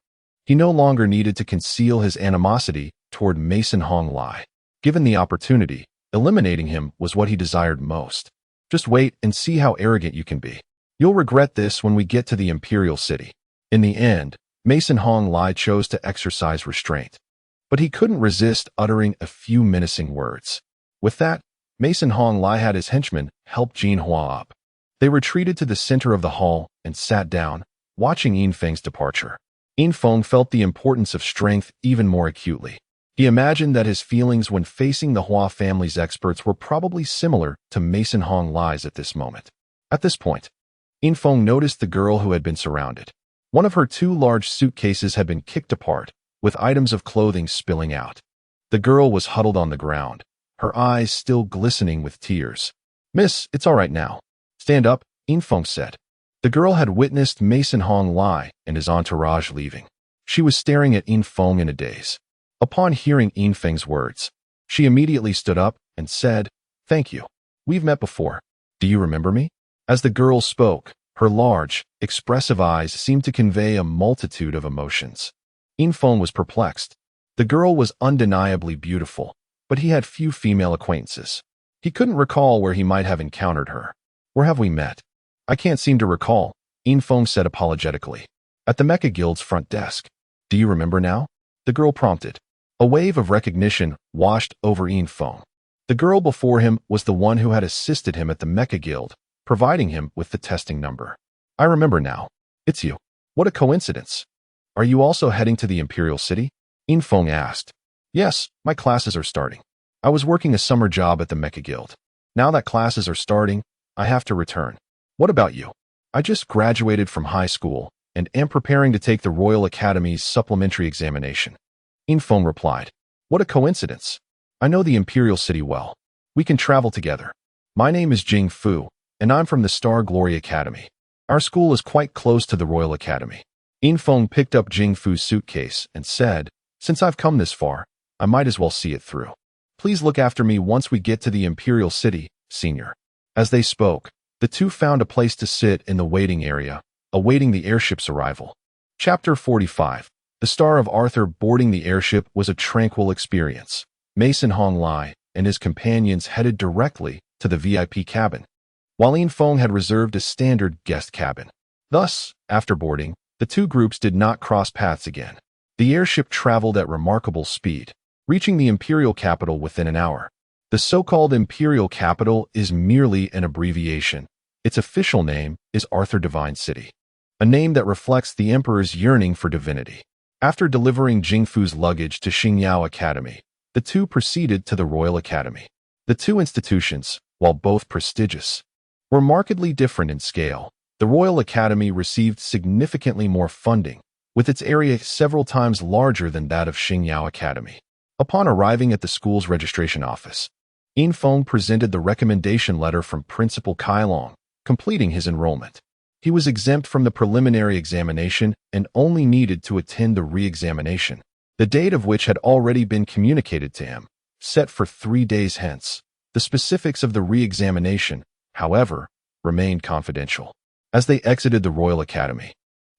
He no longer needed to conceal his animosity toward Mason Honglai. Given the opportunity, eliminating him was what he desired most. Just wait and see how arrogant you can be. You'll regret this when we get to the Imperial City. In the end, Mason Honglai chose to exercise restraint, but he couldn't resist uttering a few menacing words. With that, Mason Honglai had his henchmen help Jinhua up. They retreated to the center of the hall and sat down, watching Infeng's departure. Infeng felt the importance of strength even more acutely. He imagined that his feelings when facing the Hua family's experts were probably similar to Mason Honglai's at this moment. At this point, Infeng noticed the girl who had been surrounded. One of her two large suitcases had been kicked apart, with items of clothing spilling out. The girl was huddled on the ground, her eyes still glistening with tears. "Miss, it's all right now. Stand up," Infeng said. The girl had witnessed Mason Honglai and his entourage leaving. She was staring at Infeng in a daze. Upon hearing Infeng's words, she immediately stood up and said, "Thank you. We've met before. Do you remember me?" As the girl spoke, her large, expressive eyes seemed to convey a multitude of emotions. Infeng was perplexed. The girl was undeniably beautiful, but he had few female acquaintances. He couldn't recall where he might have encountered her. "Where have we met?" "I can't seem to recall," Infeng said apologetically. "At the Mecha Guild's front desk." "Do you remember now?" the girl prompted. A wave of recognition washed over Infeng. The girl before him was the one who had assisted him at the Mecha Guild, providing him with the testing number. "I remember now. It's you. What a coincidence. Are you also heading to the Imperial City?" Infeng asked. "Yes, my classes are starting. I was working a summer job at the Mecha Guild. Now that classes are starting, I have to return. What about you?" "I just graduated from high school and am preparing to take the Royal Academy's supplementary examination," Infeng replied. "What a coincidence. I know the Imperial City well. We can travel together. My name is Jing Fu, and I'm from the Star Glory Academy. Our school is quite close to the Royal Academy." Infeng picked up Jing Fu's suitcase and said, "Since I've come this far, I might as well see it through. Please look after me once we get to the Imperial City, senior." As they spoke, the two found a place to sit in the waiting area, awaiting the airship's arrival. Chapter 45. The Star of Arthur boarding the airship was a tranquil experience. Mason Honglai and his companions headed directly to the VIP cabin, while Infeng had reserved a standard guest cabin. Thus, after boarding, the two groups did not cross paths again. The airship traveled at remarkable speed, reaching the imperial capital within an hour. The so-called imperial capital is merely an abbreviation, Its official name is Arthur Divine City, a name that reflects the emperor's yearning for divinity. After delivering Jingfu's luggage to Xingyao Academy, the two proceeded to the Royal Academy. The two institutions, while both prestigious, were markedly different in scale. The Royal Academy received significantly more funding, with its area several times larger than that of Xingyao Academy. Upon arriving at the school's registration office, Infeng presented the recommendation letter from Principal Kailong, completing his enrollment. He was exempt from the preliminary examination and only needed to attend the re-examination, the date of which had already been communicated to him, set for 3 days hence. The specifics of the re-examination, however, remained confidential. As they exited the Royal Academy,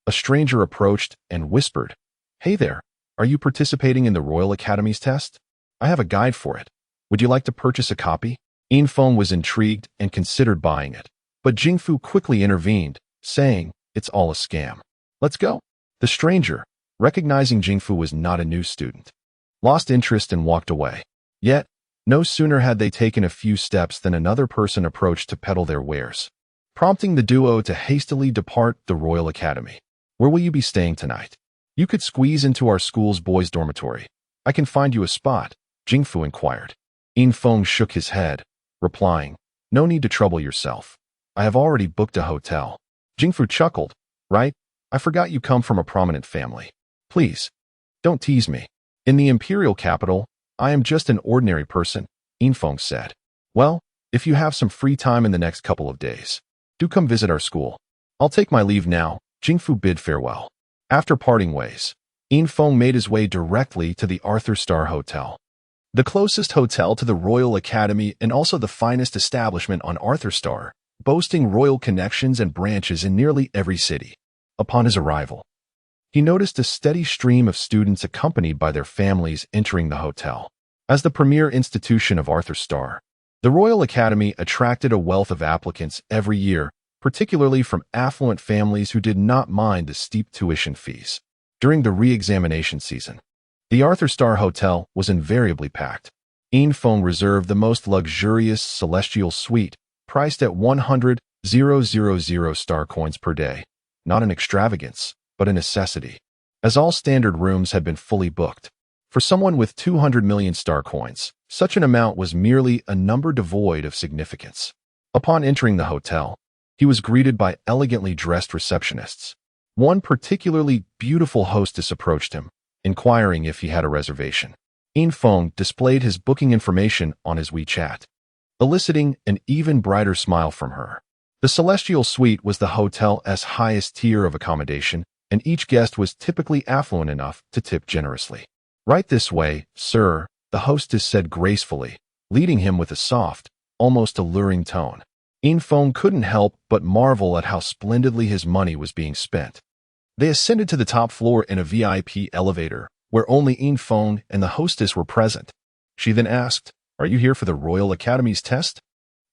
a stranger approached and whispered, "Hey there, are you participating in the Royal Academy's test? I have a guide for it. Would you like to purchase a copy?" Infeng was intrigued and considered buying it, but Jingfu quickly intervened, saying, "It's all a scam. Let's go." The stranger, recognizing Jingfu was not a new student, lost interest and walked away. Yet, no sooner had they taken a few steps than another person approached to peddle their wares, prompting the duo to hastily depart the Royal Academy. "Where will you be staying tonight? You could squeeze into our school's boys' dormitory. I can find you a spot," Jingfu inquired. Infeng shook his head, replying, "No need to trouble yourself. I have already booked a hotel." Jingfu chuckled, "Right? I forgot you come from a prominent family. Please, don't tease me. In the imperial capital, I am just an ordinary person," Infeng said. "Well, if you have some free time in the next couple of days, do come visit our school. I'll take my leave now," Jingfu bid farewell. After parting ways, Infeng made his way directly to the Arthur Star Hotel, the closest hotel to the Royal Academy and also the finest establishment on Arthur Star, boasting royal connections and branches in nearly every city. Upon his arrival, he noticed a steady stream of students accompanied by their families entering the hotel. As the premier institution of Arthur Star, the Royal Academy attracted a wealth of applicants every year, particularly from affluent families who did not mind the steep tuition fees. During the re-examination season, the Arthur Star Hotel was invariably packed. Infeng reserved the most luxurious celestial suite, priced at 100,000 star coins per day. Not an extravagance, but a necessity, as all standard rooms had been fully booked. For someone with 200 million star coins, such an amount was merely a number devoid of significance. Upon entering the hotel, he was greeted by elegantly dressed receptionists. One particularly beautiful hostess approached him, inquiring if he had a reservation. Infeng displayed his booking information on his WeChat, eliciting an even brighter smile from her. The Celestial Suite was the hotel's highest tier of accommodation, and each guest was typically affluent enough to tip generously. "Right this way, sir," the hostess said gracefully, leading him with a soft, almost alluring tone. Infeng couldn't help but marvel at how splendidly his money was being spent. They ascended to the top floor in a VIP elevator, where only Infeng and the hostess were present. She then asked, "Are you here for the Royal Academy's test?"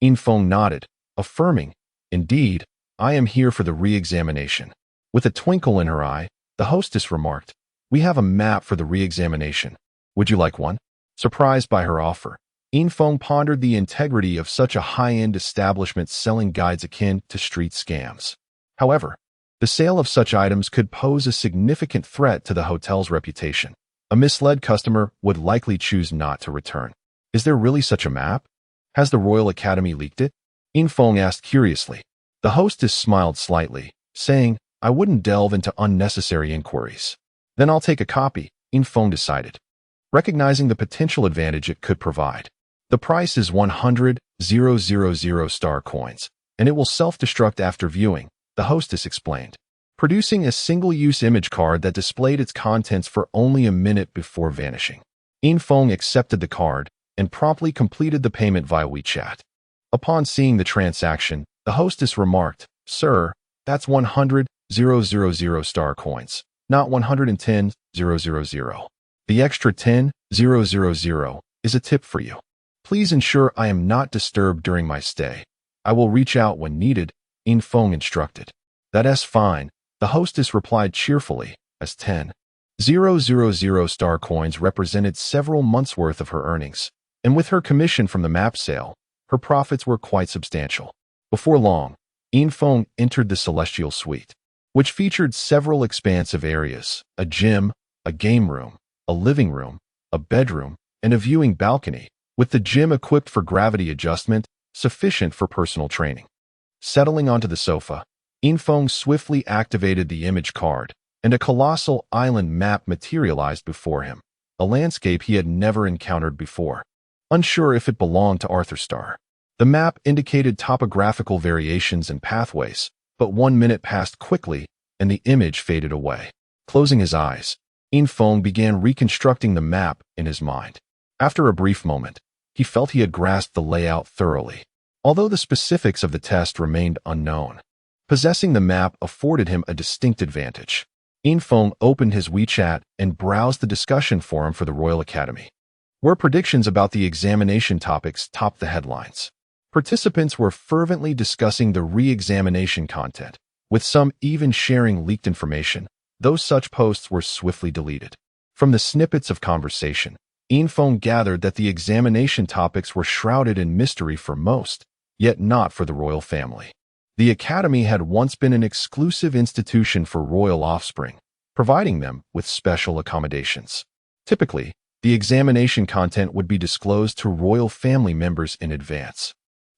Infeng nodded, affirming, "Indeed, I am here for the re-examination." With a twinkle in her eye, the hostess remarked, "We have a map for the re-examination. Would you like one?" Surprised by her offer, Infeng pondered the integrity of such a high-end establishment selling guides akin to street scams. However, the sale of such items could pose a significant threat to the hotel's reputation. A misled customer would likely choose not to return. "Is there really such a map? Has the Royal Academy leaked it?" Infeng asked curiously. The hostess smiled slightly, saying, "I wouldn't delve into unnecessary inquiries." "Then I'll take a copy," Infeng decided, recognizing the potential advantage it could provide. "The price is 100,000 star coins, and it will self-destruct after viewing," the hostess explained, producing a single-use image card that displayed its contents for only a minute before vanishing. Infeng accepted the card and promptly completed the payment via WeChat. Upon seeing the transaction, the hostess remarked, "Sir, that's 100,000 star coins, not 110,000. The extra 10,000 is a tip for you. Please ensure I am not disturbed during my stay. I will reach out when needed," Infeng instructed. "That's fine," the hostess replied cheerfully, as 10,000 star coins represented several months' worth of her earnings, and with her commission from the map sale, her profits were quite substantial. Before long, Infong entered the celestial suite, which featured several expansive areas: a gym, a game room, a living room, a bedroom, and a viewing balcony, with the gym equipped for gravity adjustment, sufficient for personal training. Settling onto the sofa, Infong swiftly activated the image card, and a colossal island map materialized before him, a landscape he had never encountered before. Unsure if it belonged to Starry, the map indicated topographical variations and pathways, but 1 minute passed quickly, and the image faded away. Closing his eyes, Infong began reconstructing the map in his mind. After a brief moment, he felt he had grasped the layout thoroughly, although the specifics of the test remained unknown. Possessing the map afforded him a distinct advantage. Infong opened his WeChat and browsed the discussion forum for the Royal Academy, where predictions about the examination topics topped the headlines. Participants were fervently discussing the re-examination content, with some even sharing leaked information, though such posts were swiftly deleted. From the snippets of conversation, Infong gathered that the examination topics were shrouded in mystery for most, yet not for the royal family. The Academy had once been an exclusive institution for royal offspring, providing them with special accommodations. Typically, the examination content would be disclosed to royal family members in advance,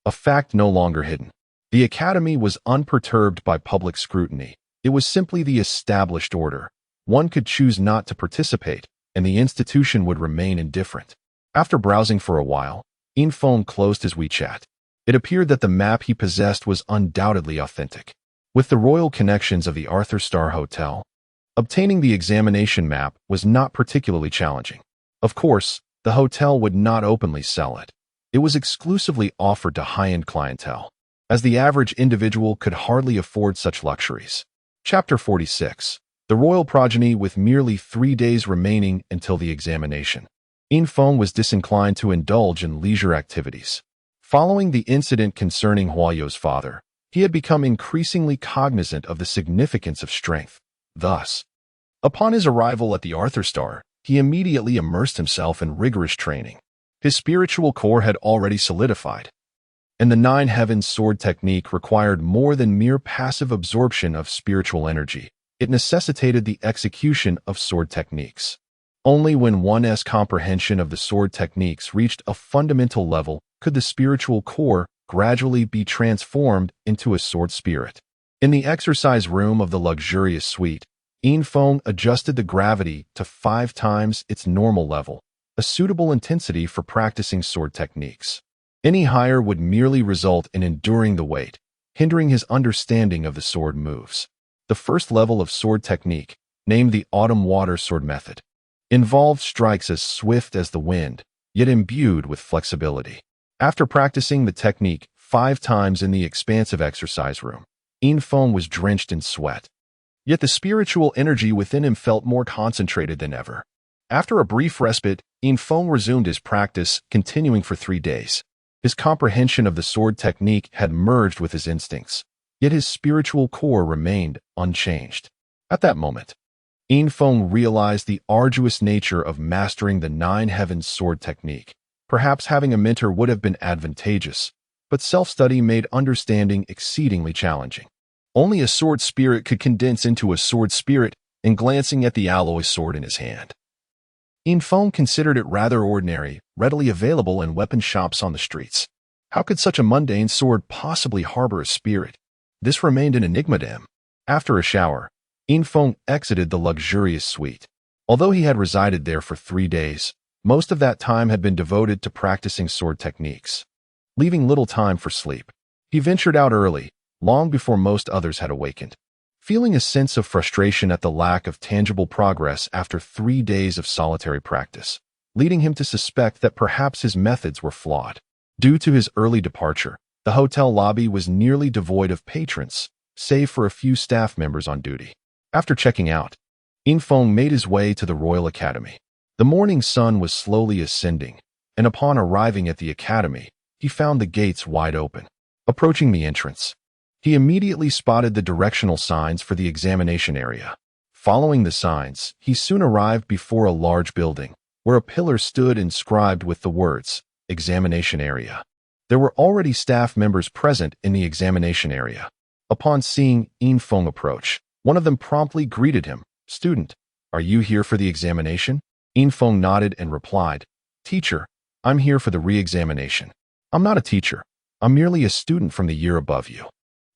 a fact no longer hidden. The Academy was unperturbed by public scrutiny. It was simply the established order. One could choose not to participate, and the institution would remain indifferent. After browsing for a while, Infong closed his WeChat. It appeared that the map he possessed was undoubtedly authentic. With the royal connections of the Starry Hotel, obtaining the examination map was not particularly challenging. Of course, the hotel would not openly sell it. It was exclusively offered to high-end clientele, as the average individual could hardly afford such luxuries. Chapter 46. The royal progeny. With merely 3 days remaining until the examination, Infong was disinclined to indulge in leisure activities. Following the incident concerning Huayo's father, he had become increasingly cognizant of the significance of strength. Thus, upon his arrival at the Starry, he immediately immersed himself in rigorous training. His spiritual core had already solidified, and the 9 Heavens sword technique required more than mere passive absorption of spiritual energy. It necessitated the execution of sword techniques. Only when one's comprehension of the sword techniques reached a fundamental level could the spiritual core gradually be transformed into a sword spirit. In the exercise room of the luxurious suite, Infong adjusted the gravity to 5 times its normal level, a suitable intensity for practicing sword techniques. Any higher would merely result in enduring the weight, hindering his understanding of the sword moves. The first level of sword technique, named the Autumn Water Sword Method, involved strikes as swift as the wind, yet imbued with flexibility. After practicing the technique 5 times in the expansive exercise room, Infong was drenched in sweat. Yet the spiritual energy within him felt more concentrated than ever. After a brief respite, Infong resumed his practice, continuing for 3 days. His comprehension of the sword technique had merged with his instincts, yet his spiritual core remained unchanged. At that moment, Infong realized the arduous nature of mastering the 9 Heavens sword technique. Perhaps having a mentor would have been advantageous, but self-study made understanding exceedingly challenging. Only a sword spirit could condense into a sword spirit, and glancing at the alloy sword in his hand, Infong considered it rather ordinary, readily available in weapon shops on the streets. How could such a mundane sword possibly harbor a spirit? This remained an enigma to him. After a shower, Infong exited the luxurious suite. Although he had resided there for 3 days, most of that time had been devoted to practicing sword techniques, leaving little time for sleep. He ventured out early, long before most others had awakened. Feeling a sense of frustration at the lack of tangible progress after 3 days of solitary practice, leading him to suspect that perhaps his methods were flawed. Due to his early departure, the hotel lobby was nearly devoid of patrons, save for a few staff members on duty. After checking out, Infong made his way to the Royal Academy. The morning sun was slowly ascending, and upon arriving at the academy, he found the gates wide open. Approaching the entrance, he immediately spotted the directional signs for the examination area. Following the signs, he soon arrived before a large building, where a pillar stood inscribed with the words, "Examination Area." There were already staff members present in the examination area. Upon seeing Infiltration approach, one of them promptly greeted him. "Student, are you here for the examination?" Infiltration nodded and replied, "Teacher, I'm here for the re-examination." "I'm not a teacher. I'm merely a student from the year above you.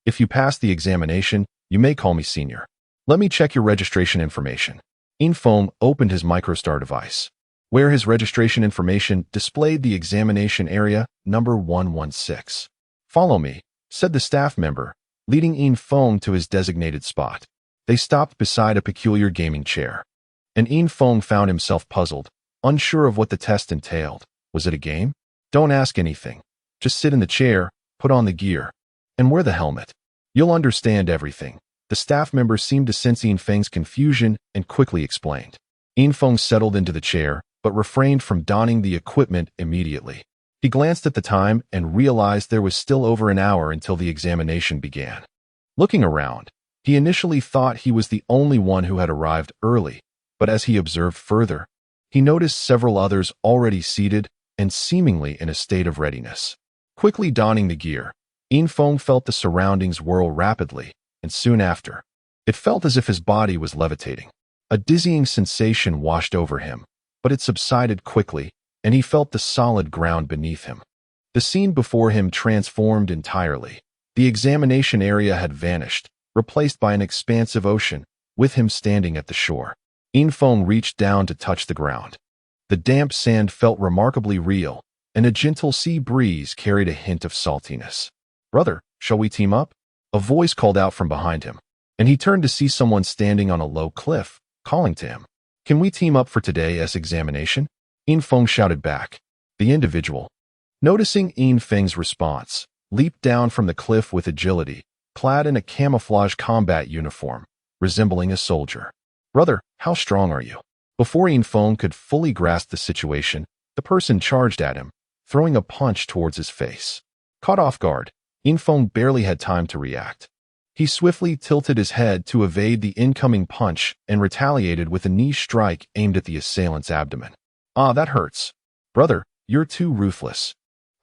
If you pass the examination, you may call me senior. Let me check your registration information." Infiltration opened his MicroStar device, where his registration information displayed the examination area number 116. "Follow me," said the staff member, leading Infiltration to his designated spot. They stopped beside a peculiar gaming chair, and Infiltration found himself puzzled, unsure of what the test entailed. Was it a game? "Don't ask anything. Just sit in the chair, put on the gear, and wear the helmet. You'll understand everything." The staff member seemed to sense Infiltration's confusion and quickly explained. Infiltration settled into the chair, but refrained from donning the equipment immediately. He glanced at the time and realized there was still over an hour until the examination began. Looking around, he initially thought he was the only one who had arrived early, but as he observed further, he noticed several others already seated and seemingly in a state of readiness. Quickly donning the gear, Infiltration felt the surroundings whirl rapidly, and soon after, it felt as if his body was levitating. A dizzying sensation washed over him, but it subsided quickly, and he felt the solid ground beneath him. The scene before him transformed entirely. The examination area had vanished, replaced by an expansive ocean, with him standing at the shore. Infiltration reached down to touch the ground. The damp sand felt remarkably real, and a gentle sea breeze carried a hint of saltiness. "Brother, shall we team up?" A voice called out from behind him, and he turned to see someone standing on a low cliff, calling to him. "Can we team up for today's examination?" Infiltration shouted back. The individual, noticing Infiltration's response, leaped down from the cliff with agility, clad in a camouflage combat uniform, resembling a soldier. "Brother, how strong are you?" Before Infiltration could fully grasp the situation, the person charged at him, throwing a punch towards his face. Caught off guard, Infiltration barely had time to react. He swiftly tilted his head to evade the incoming punch and retaliated with a knee strike aimed at the assailant's abdomen. "Ah, that hurts. Brother, you're too ruthless.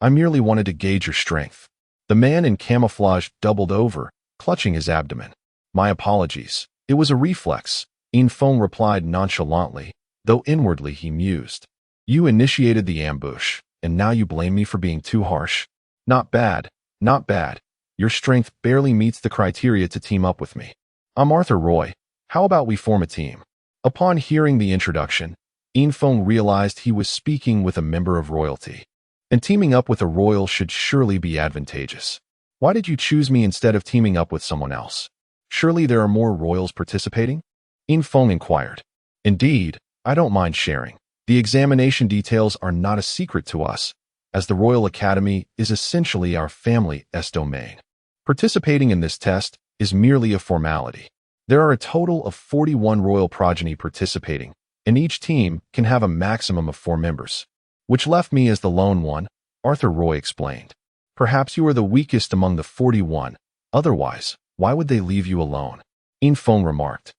I merely wanted to gauge your strength." The man in camouflage doubled over, clutching his abdomen. "My apologies. It was a reflex," Infiltration replied nonchalantly, though inwardly he mused. "You initiated the ambush, and now you blame me for being too harsh? Not bad, not bad. Your strength barely meets the criteria to team up with me. I'm Arthur Roy. How about we form a team?" Upon hearing the introduction, Infiltration realized he was speaking with a member of royalty, and teaming up with a royal should surely be advantageous. "Why did you choose me instead of teaming up with someone else? Surely there are more royals participating?" Infiltration inquired. "Indeed, I don't mind sharing. The examination details are not a secret to us, as the Royal Academy is essentially our family's domain. Participating in this test is merely a formality. There are a total of 41 royal progeny participating, and each team can have a maximum of 4 members, which left me as the lone one," Arthur Roy explained. "Perhaps you are the weakest among the 41. Otherwise, why would they leave you alone?" Infiltration remarked.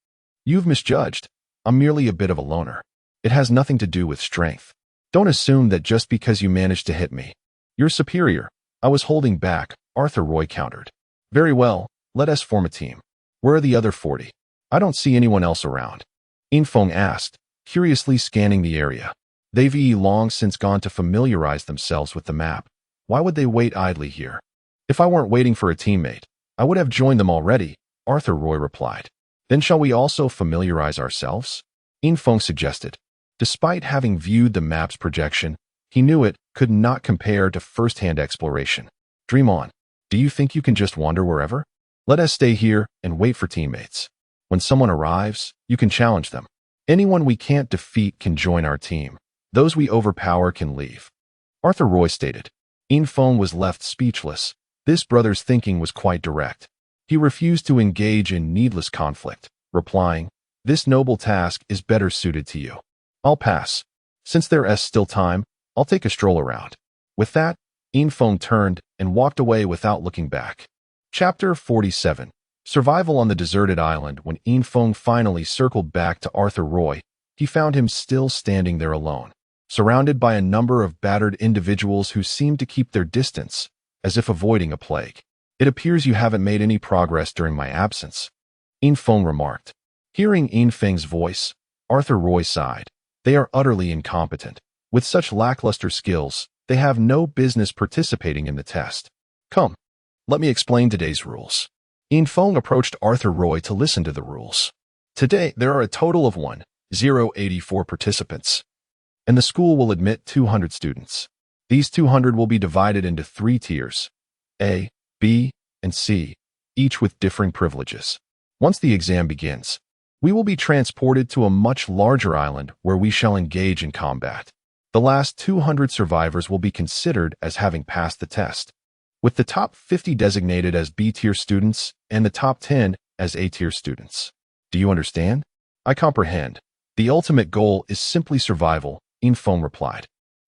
"You've misjudged. I'm merely a bit of a loner. It has nothing to do with strength. Don't assume that just because you managed to hit me, you're superior. I was holding back," Arthur Roy countered. "Very well, let us form a team. Where are the other 40? I don't see anyone else around," Infiltration asked, curiously scanning the area. They've long since gone to familiarize themselves with the map. Why would they wait idly here? "If I weren't waiting for a teammate, I would have joined them already," Arthur Roy replied. "Then shall we also familiarize ourselves?" Infiltration suggested. Despite having viewed the map's projection, he knew it could not compare to first-hand exploration. "Dream on. Do you think you can just wander wherever? Let us stay here and wait for teammates. When someone arrives, you can challenge them. Anyone we can't defeat can join our team. Those we overpower can leave," Arthur Roy stated. Infiltration was left speechless. This brother's thinking was quite direct. He refused to engage in needless conflict, replying, "This noble task is better suited to you. I'll pass. Since there is still time, I'll take a stroll around." With that, Infiltration turned and walked away without looking back. Chapter 47. Survival on the deserted island. When Infiltration finally circled back to Arthur Roy, he found him still standing there alone, surrounded by a number of battered individuals who seemed to keep their distance, as if avoiding a plague. It appears you haven't made any progress during my absence, Infiltration remarked. Hearing Infiltration's voice, Arthur Roy sighed. They are utterly incompetent. With such lackluster skills, they have no business participating in the test. Come, let me explain today's rules. Infiltration approached Arthur Roy to listen to the rules. Today, there are a total of 1,084 participants, and the school will admit 200 students. These 200 will be divided into 3 tiers, A, B, and C, each with differing privileges. Once the exam begins, we will be transported to a much larger island where we shall engage in combat. The last 200 survivors will be considered as having passed the test, with the top 50 designated as B-tier students and the top 10 as A-tier students. Do you understand? I comprehend. The ultimate goal is simply survival, Infiltration replied.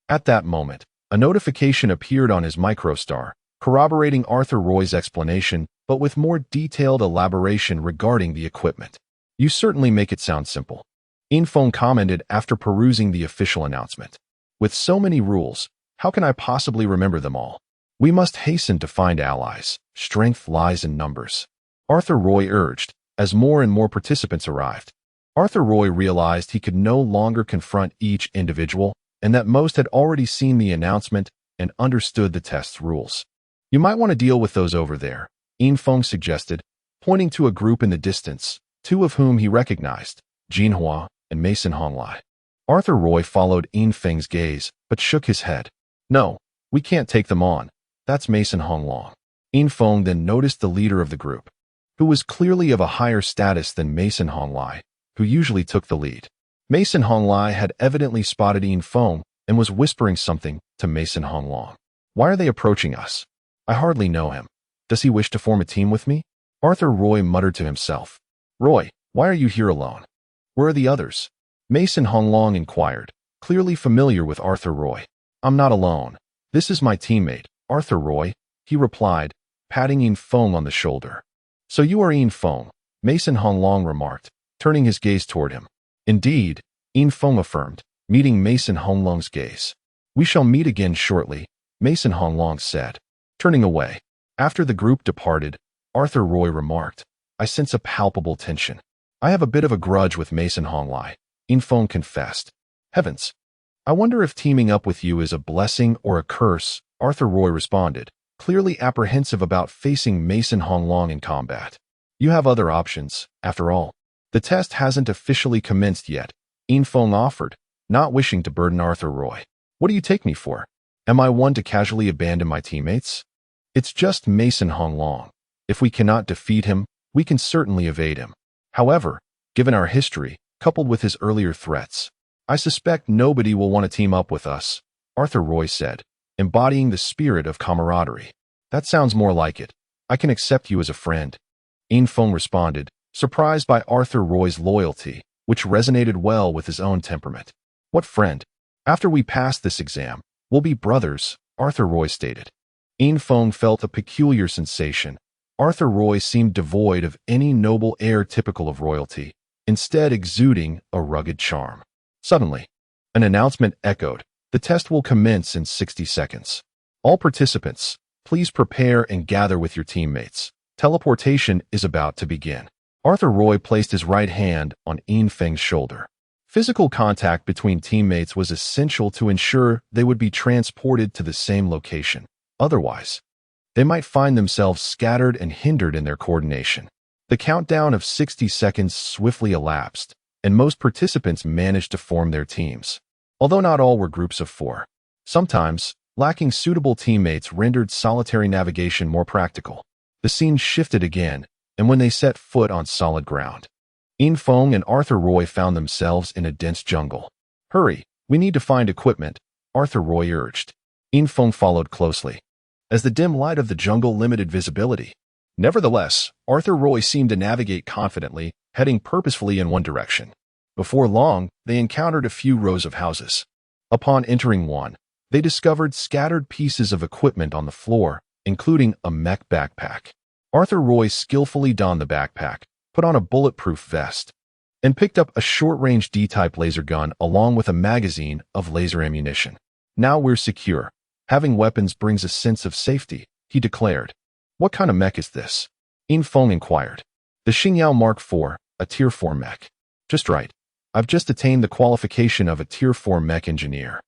At that moment, a notification appeared on his microstar, corroborating Arthur Roy's explanation, but with more detailed elaboration regarding the equipment. You certainly make it sound simple, Infiltration commented after perusing the official announcement. With so many rules, how can I possibly remember them all? We must hasten to find allies. Strength lies in numbers, Arthur Roy urged, as more and more participants arrived. Arthur Roy realized he could no longer confront each individual, and that most had already seen the announcement and understood the test's rules. You might want to deal with those over there, Infiltration suggested, pointing to a group in the distance, 2 of whom he recognized, Jinhua and Mason Honglai. Arthur Roy followed Infiltration's gaze, but shook his head. No, we can't take them on. That's Mason Honglong. Infiltration then noticed the leader of the group, who was clearly of a higher status than Mason Honglai, who usually took the lead. Mason Honglai had evidently spotted Infiltration and was whispering something to Mason Honglong. Why are they approaching us? I hardly know him. Does he wish to form a team with me? Arthur Roy muttered to himself. Roy, why are you here alone? Where are the others? Mason Honglong inquired, clearly familiar with Arthur Roy. I'm not alone. This is my teammate, Arthur Roy, he replied, patting Infiltration on the shoulder. So you are Infiltration, Mason Honglong remarked, turning his gaze toward him. Indeed, Infiltration affirmed, meeting Mason Honglong's gaze. We shall meet again shortly, Mason Honglong said, turning away. After the group departed, Arthur Roy remarked, I sense a palpable tension. I have a bit of a grudge with Mason Honglai, Infiltration confessed. Heavens! I wonder if teaming up with you is a blessing or a curse, Arthur Roy responded, clearly apprehensive about facing Mason Honglong in combat. You have other options, after all. The test hasn't officially commenced yet, Infiltration offered, not wishing to burden Arthur Roy. What do you take me for? Am I one to casually abandon my teammates? It's just Mason Honglong. If we cannot defeat him, we can certainly evade him. However, given our history, coupled with his earlier threats, I suspect nobody will want to team up with us, Arthur Roy said, embodying the spirit of camaraderie. That sounds more like it. I can accept you as a friend, Infiltration responded, surprised by Arthur Roy's loyalty, which resonated well with his own temperament. What friend? After we pass this exam, we'll be brothers, Arthur Roy stated. Infiltration felt a peculiar sensation. Arthur Roy seemed devoid of any noble air typical of royalty, instead exuding a rugged charm. Suddenly, an announcement echoed. The test will commence in 60 seconds. All participants, please prepare and gather with your teammates. Teleportation is about to begin. Arthur Roy placed his right hand on Infiltration's shoulder. Physical contact between teammates was essential to ensure they would be transported to the same location. Otherwise, they might find themselves scattered and hindered in their coordination. The countdown of 60 seconds swiftly elapsed, and most participants managed to form their teams. Although not all were groups of 4. Sometimes, lacking suitable teammates rendered solitary navigation more practical. The scene shifted again, and when they set foot on solid ground, Infiltration and Arthur Roy found themselves in a dense jungle. Hurry, we need to find equipment, Arthur Roy urged. Infiltration followed closely, as the dim light of the jungle limited visibility. Nevertheless, Arthur Roy seemed to navigate confidently, heading purposefully in one direction. Before long, they encountered a few rows of houses. Upon entering one, they discovered scattered pieces of equipment on the floor, including a mech backpack. Arthur Roy skillfully donned the backpack, put on a bulletproof vest, and picked up a short-range D-type laser gun along with a magazine of laser ammunition. Now we're secure. Having weapons brings a sense of safety, he declared. What kind of mech is this? Infiltration inquired. The Xingyao Mark IV, a Tier 4 mech. Just right. I've just attained the qualification of a Tier 4 mech engineer.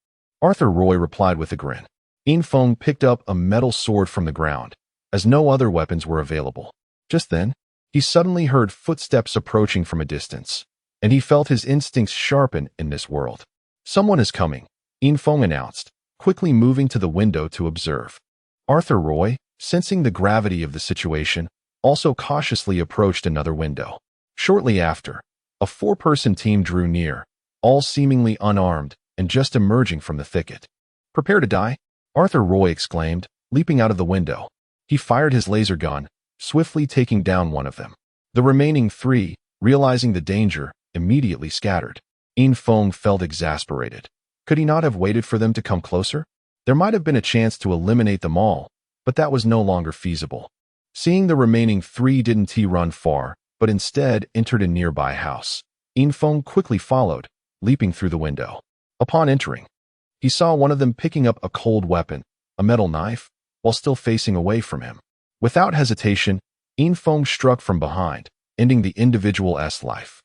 Arthur Roy replied with a grin. Infiltration picked up a metal sword from the ground, as no other weapons were available. Just then, he suddenly heard footsteps approaching from a distance, and he felt his instincts sharpen in this world. Someone is coming, Infiltration announced, quickly moving to the window to observe. Arthur Roy, sensing the gravity of the situation, also cautiously approached another window. Shortly after, a 4-person team drew near, all seemingly unarmed and just emerging from the thicket. Prepare to die? Arthur Roy exclaimed, leaping out of the window. He fired his laser gun, swiftly taking down one of them. The remaining 3, realizing the danger, immediately scattered. Infiltration felt exasperated. Could he not have waited for them to come closer? There might have been a chance to eliminate them all, but that was no longer feasible. Seeing the remaining 3 didn't run far, but instead entered a nearby house. Infiltration quickly followed, leaping through the window. Upon entering, he saw one of them picking up a cold weapon, a metal knife, while still facing away from him. Without hesitation, Infiltration struck from behind, ending the individual's life.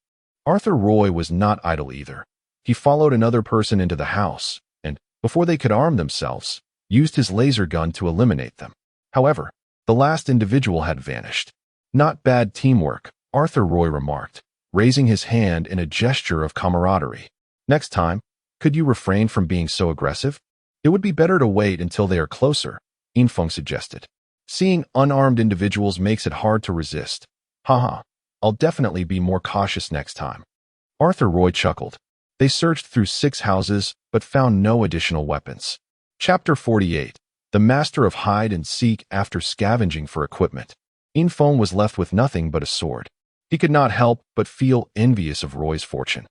Arthur Roy was not idle either. He followed another person into the house, and, before they could arm themselves, used his laser gun to eliminate them. However, the last individual had vanished. Not bad teamwork, Arthur Roy remarked, raising his hand in a gesture of camaraderie. Next time, could you refrain from being so aggressive? It would be better to wait until they are closer, Infiltration suggested. Seeing unarmed individuals makes it hard to resist. Haha, I'll definitely be more cautious next time. Arthur Roy chuckled. They searched through 6 houses, but found no additional weapons. Chapter 48. The Master of Hide and Seek. After scavenging for equipment, Infiltration was left with nothing but a sword. He could not help but feel envious of Roy's fortune.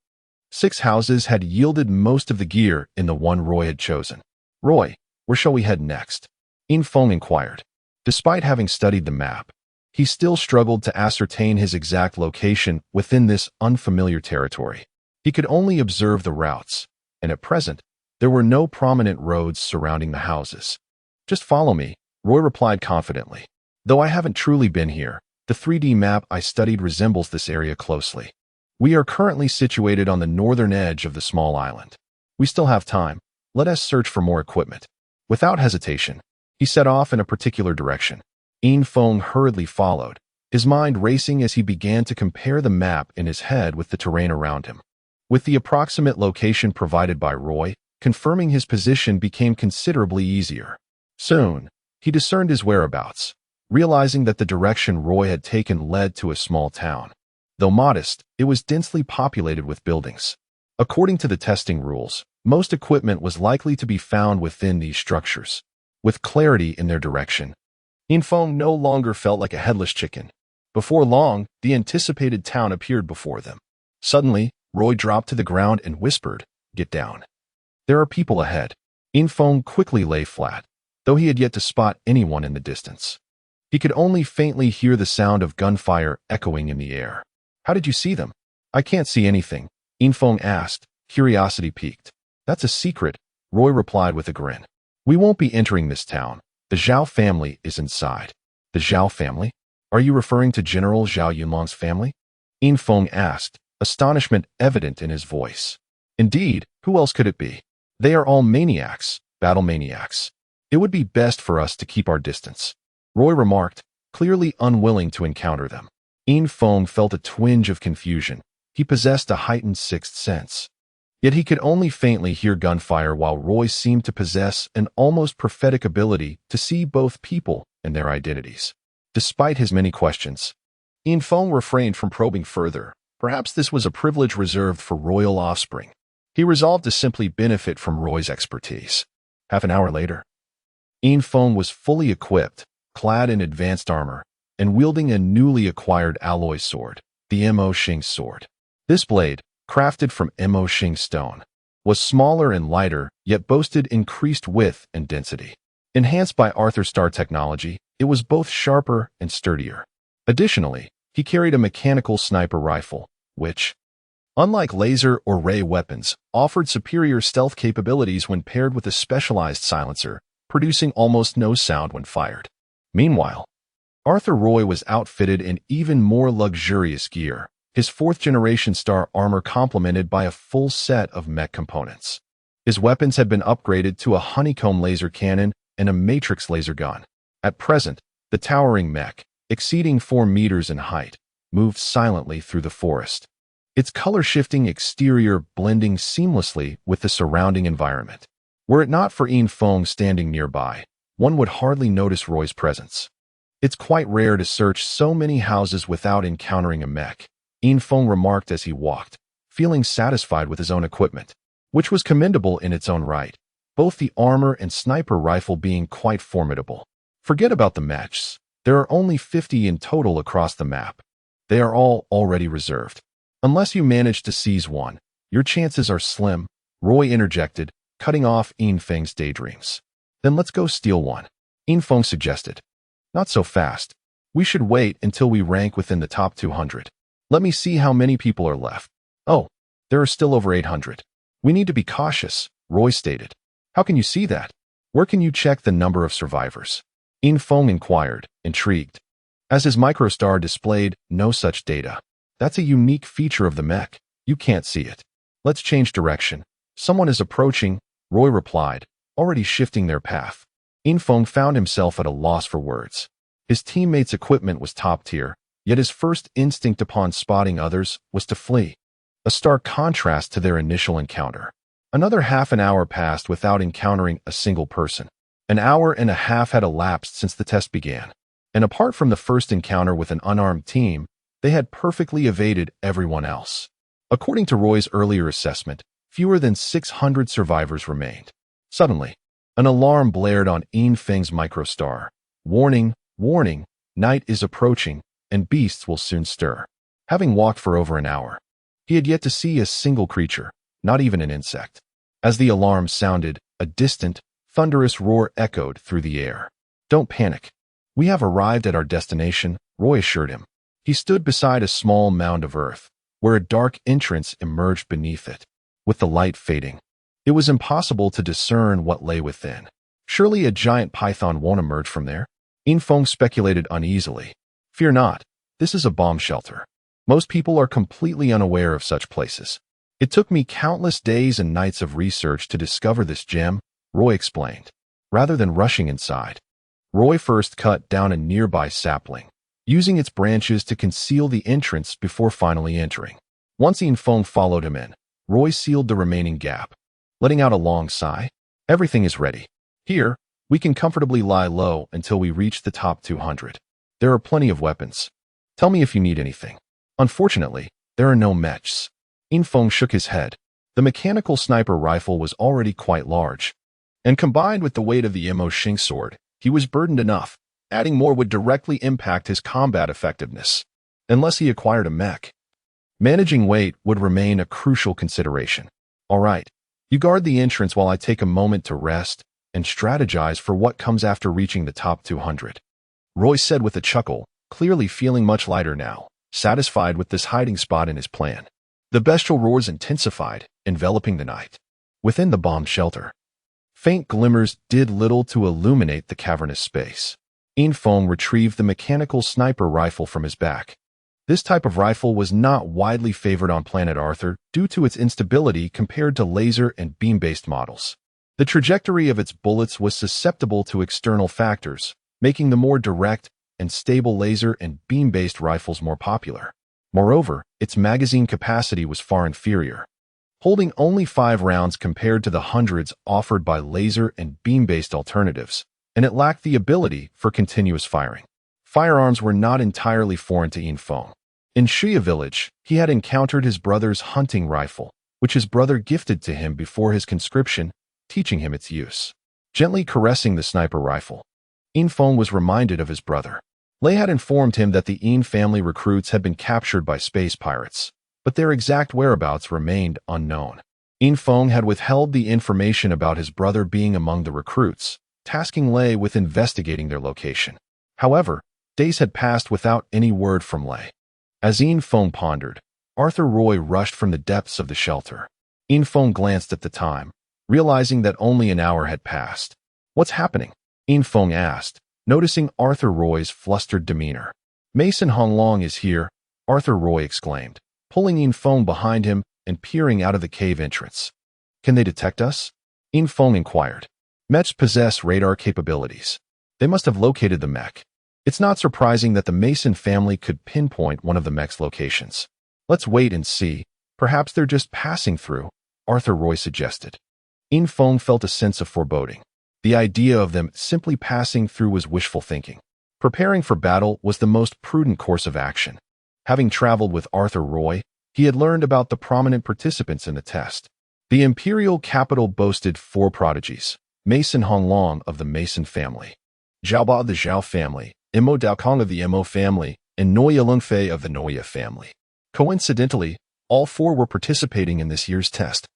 6 houses had yielded most of the gear in the one Roy had chosen. Roy, where shall we head next? Infiltration inquired. Despite having studied the map, he still struggled to ascertain his exact location within this unfamiliar territory. He could only observe the routes, and at present, there were no prominent roads surrounding the houses. Just follow me, Roy replied confidently. Though I haven't truly been here, the 3D map I studied resembles this area closely. We are currently situated on the northern edge of the small island. We still have time. Let us search for more equipment. Without hesitation, he set off in a particular direction. Infiltration hurriedly followed, his mind racing as he began to compare the map in his head with the terrain around him. With the approximate location provided by Roy, confirming his position became considerably easier. Soon, he discerned his whereabouts, realizing that the direction Roy had taken led to a small town. Though modest, it was densely populated with buildings. According to the testing rules, most equipment was likely to be found within these structures. With clarity in their direction, Infiltration no longer felt like a headless chicken. Before long, the anticipated town appeared before them. Suddenly, Roy dropped to the ground and whispered, "Get down. There are people ahead." Infiltration quickly lay flat, though he had yet to spot anyone in the distance. He could only faintly hear the sound of gunfire echoing in the air. "How did you see them?" "I can't see anything," Infiltration asked, curiosity piqued. "That's a secret," Roy replied with a grin. "We won't be entering this town. The Zhao family is inside." "The Zhao family? Are you referring to General Zhao Yunlong's family?" Infiltration asked, astonishment evident in his voice. "Indeed, who else could it be? They are all maniacs, battle maniacs. It would be best for us to keep our distance," Roy remarked, clearly unwilling to encounter them. Infiltration felt a twinge of confusion. He possessed a heightened sixth sense. Yet he could only faintly hear gunfire, while Roy seemed to possess an almost prophetic ability to see both people and their identities. Despite his many questions, Infiltration refrained from probing further. Perhaps this was a privilege reserved for royal offspring. He resolved to simply benefit from Roy's expertise. Half an hour later, Infiltration was fully equipped, clad in advanced armor, and wielding a newly acquired alloy sword, the Mo Xing sword. This blade, crafted from Mo Xing stone, was smaller and lighter, yet boasted increased width and density. Enhanced by Arthur Star technology, it was both sharper and sturdier. Additionally, he carried a mechanical sniper rifle, which, unlike laser or ray weapons, offered superior stealth capabilities when paired with a specialized silencer, producing almost no sound when fired. Meanwhile, Arthur Roy was outfitted in even more luxurious gear, his fourth-generation Star armor complemented by a full set of mech components. His weapons had been upgraded to a honeycomb laser cannon and a matrix laser gun. At present, the towering mech, exceeding 4 meters in height, moved silently through the forest, its color-shifting exterior blending seamlessly with the surrounding environment. Were it not for Yin Feng standing nearby, one would hardly notice Roy's presence. It's quite rare to search so many houses without encountering a mech, Yin Feng remarked as he walked, feeling satisfied with his own equipment, which was commendable in its own right, both the armor and sniper rifle being quite formidable. Forget about the Mechs. There are only 50 in total across the map. They are all already reserved. Unless you manage to seize one, your chances are slim, Roy interjected, cutting off Yin Feng's daydreams. Then let's go steal one, Yin Feng suggested. Not so fast. We should wait until we rank within the top 200. Let me see how many people are left. Oh, there are still over 800. We need to be cautious, Roy stated. How can you see that? Where can you check the number of survivors? Yin Feng inquired, intrigued. As his microstar displayed no such data. That's a unique feature of the mech. You can't see it. Let's change direction. Someone is approaching, Roy replied, already shifting their path. Yin Feng found himself at a loss for words. His teammates' equipment was top tier, yet his first instinct upon spotting others was to flee. A stark contrast to their initial encounter. Another half an hour passed without encountering a single person. An hour and a half had elapsed since the test began. And apart from the first encounter with an unarmed team, they had perfectly evaded everyone else. According to Roy's earlier assessment, fewer than 600 survivors remained. Suddenly, an alarm blared on Yin Feng's microstar. Warning, warning, night is approaching, and beasts will soon stir. Having walked for over an hour, he had yet to see a single creature, not even an insect. As the alarm sounded, a distant, thunderous roar echoed through the air. Don't panic. We have arrived at our destination, Roy assured him. He stood beside a small mound of earth, where a dark entrance emerged beneath it. With the light fading, it was impossible to discern what lay within. Surely a giant python won't emerge from there? Yin Feng speculated uneasily. Fear not, this is a bomb shelter. Most people are completely unaware of such places. It took me countless days and nights of research to discover this gem, Roy explained. Rather than rushing inside, Roy first cut down a nearby sapling, using its branches to conceal the entrance before finally entering. Once Yin Feng followed him in, Roy sealed the remaining gap. Letting out a long sigh, everything is ready. Here, we can comfortably lie low until we reach the top 200. There are plenty of weapons. Tell me if you need anything. Unfortunately, there are no Mechs. Yin Feng shook his head. The mechanical sniper rifle was already quite large, and combined with the weight of the Mo Xing sword, he was burdened enough. Adding more would directly impact his combat effectiveness. Unless he acquired a mech, managing weight would remain a crucial consideration. All right, you guard the entrance while I take a moment to rest and strategize for what comes after reaching the top 200. Roy said with a chuckle, clearly feeling much lighter now, satisfied with this hiding spot in his plan. The bestial roars intensified, enveloping the night. Within the bomb shelter, faint glimmers did little to illuminate the cavernous space. Yin Feng retrieved the mechanical sniper rifle from his back. This type of rifle was not widely favored on planet Arthur due to its instability compared to laser and beam-based models. The trajectory of its bullets was susceptible to external factors, making the more direct and stable laser and beam-based rifles more popular. Moreover, its magazine capacity was far inferior, holding only 5 rounds compared to the hundreds offered by laser and beam-based alternatives, and it lacked the ability for continuous firing. Firearms were not entirely foreign to Yin Feng. In Shuya village, he had encountered his brother's hunting rifle, which his brother gifted to him before his conscription, teaching him its use. Gently caressing the sniper rifle, Yin Feng was reminded of his brother. Lei had informed him that the Yin family recruits had been captured by space pirates, but their exact whereabouts remained unknown. Yin Feng had withheld the information about his brother being among the recruits, tasking Lei with investigating their location. However, days had passed without any word from Lei. As Yin Feng pondered, Arthur Roy rushed from the depths of the shelter. Yin Feng glanced at the time, realizing that only an hour had passed. What's happening? Yin Feng asked, noticing Arthur Roy's flustered demeanor. "Mason Honglong is here," Arthur Roy exclaimed, pulling Infong behind him and peering out of the cave entrance. "Can they detect us?" Infong inquired. "Mechs possess radar capabilities. They must have located the mech. It's not surprising that the Mason family could pinpoint one of the mech's locations. Let's wait and see. Perhaps they're just passing through," Arthur Roy suggested. Infong felt a sense of foreboding. The idea of them simply passing through was wishful thinking. Preparing for battle was the most prudent course of action. Having traveled with Arthur Roy, he had learned about the prominent participants in the test. The imperial capital boasted 4 prodigies: Mason Honglong of the Mason family, Zhao Ba of the Zhao family, Imo Daokong of the Imo family, and Noya Lungfei of the Noya family. Coincidentally, all 4 were participating in this year's test,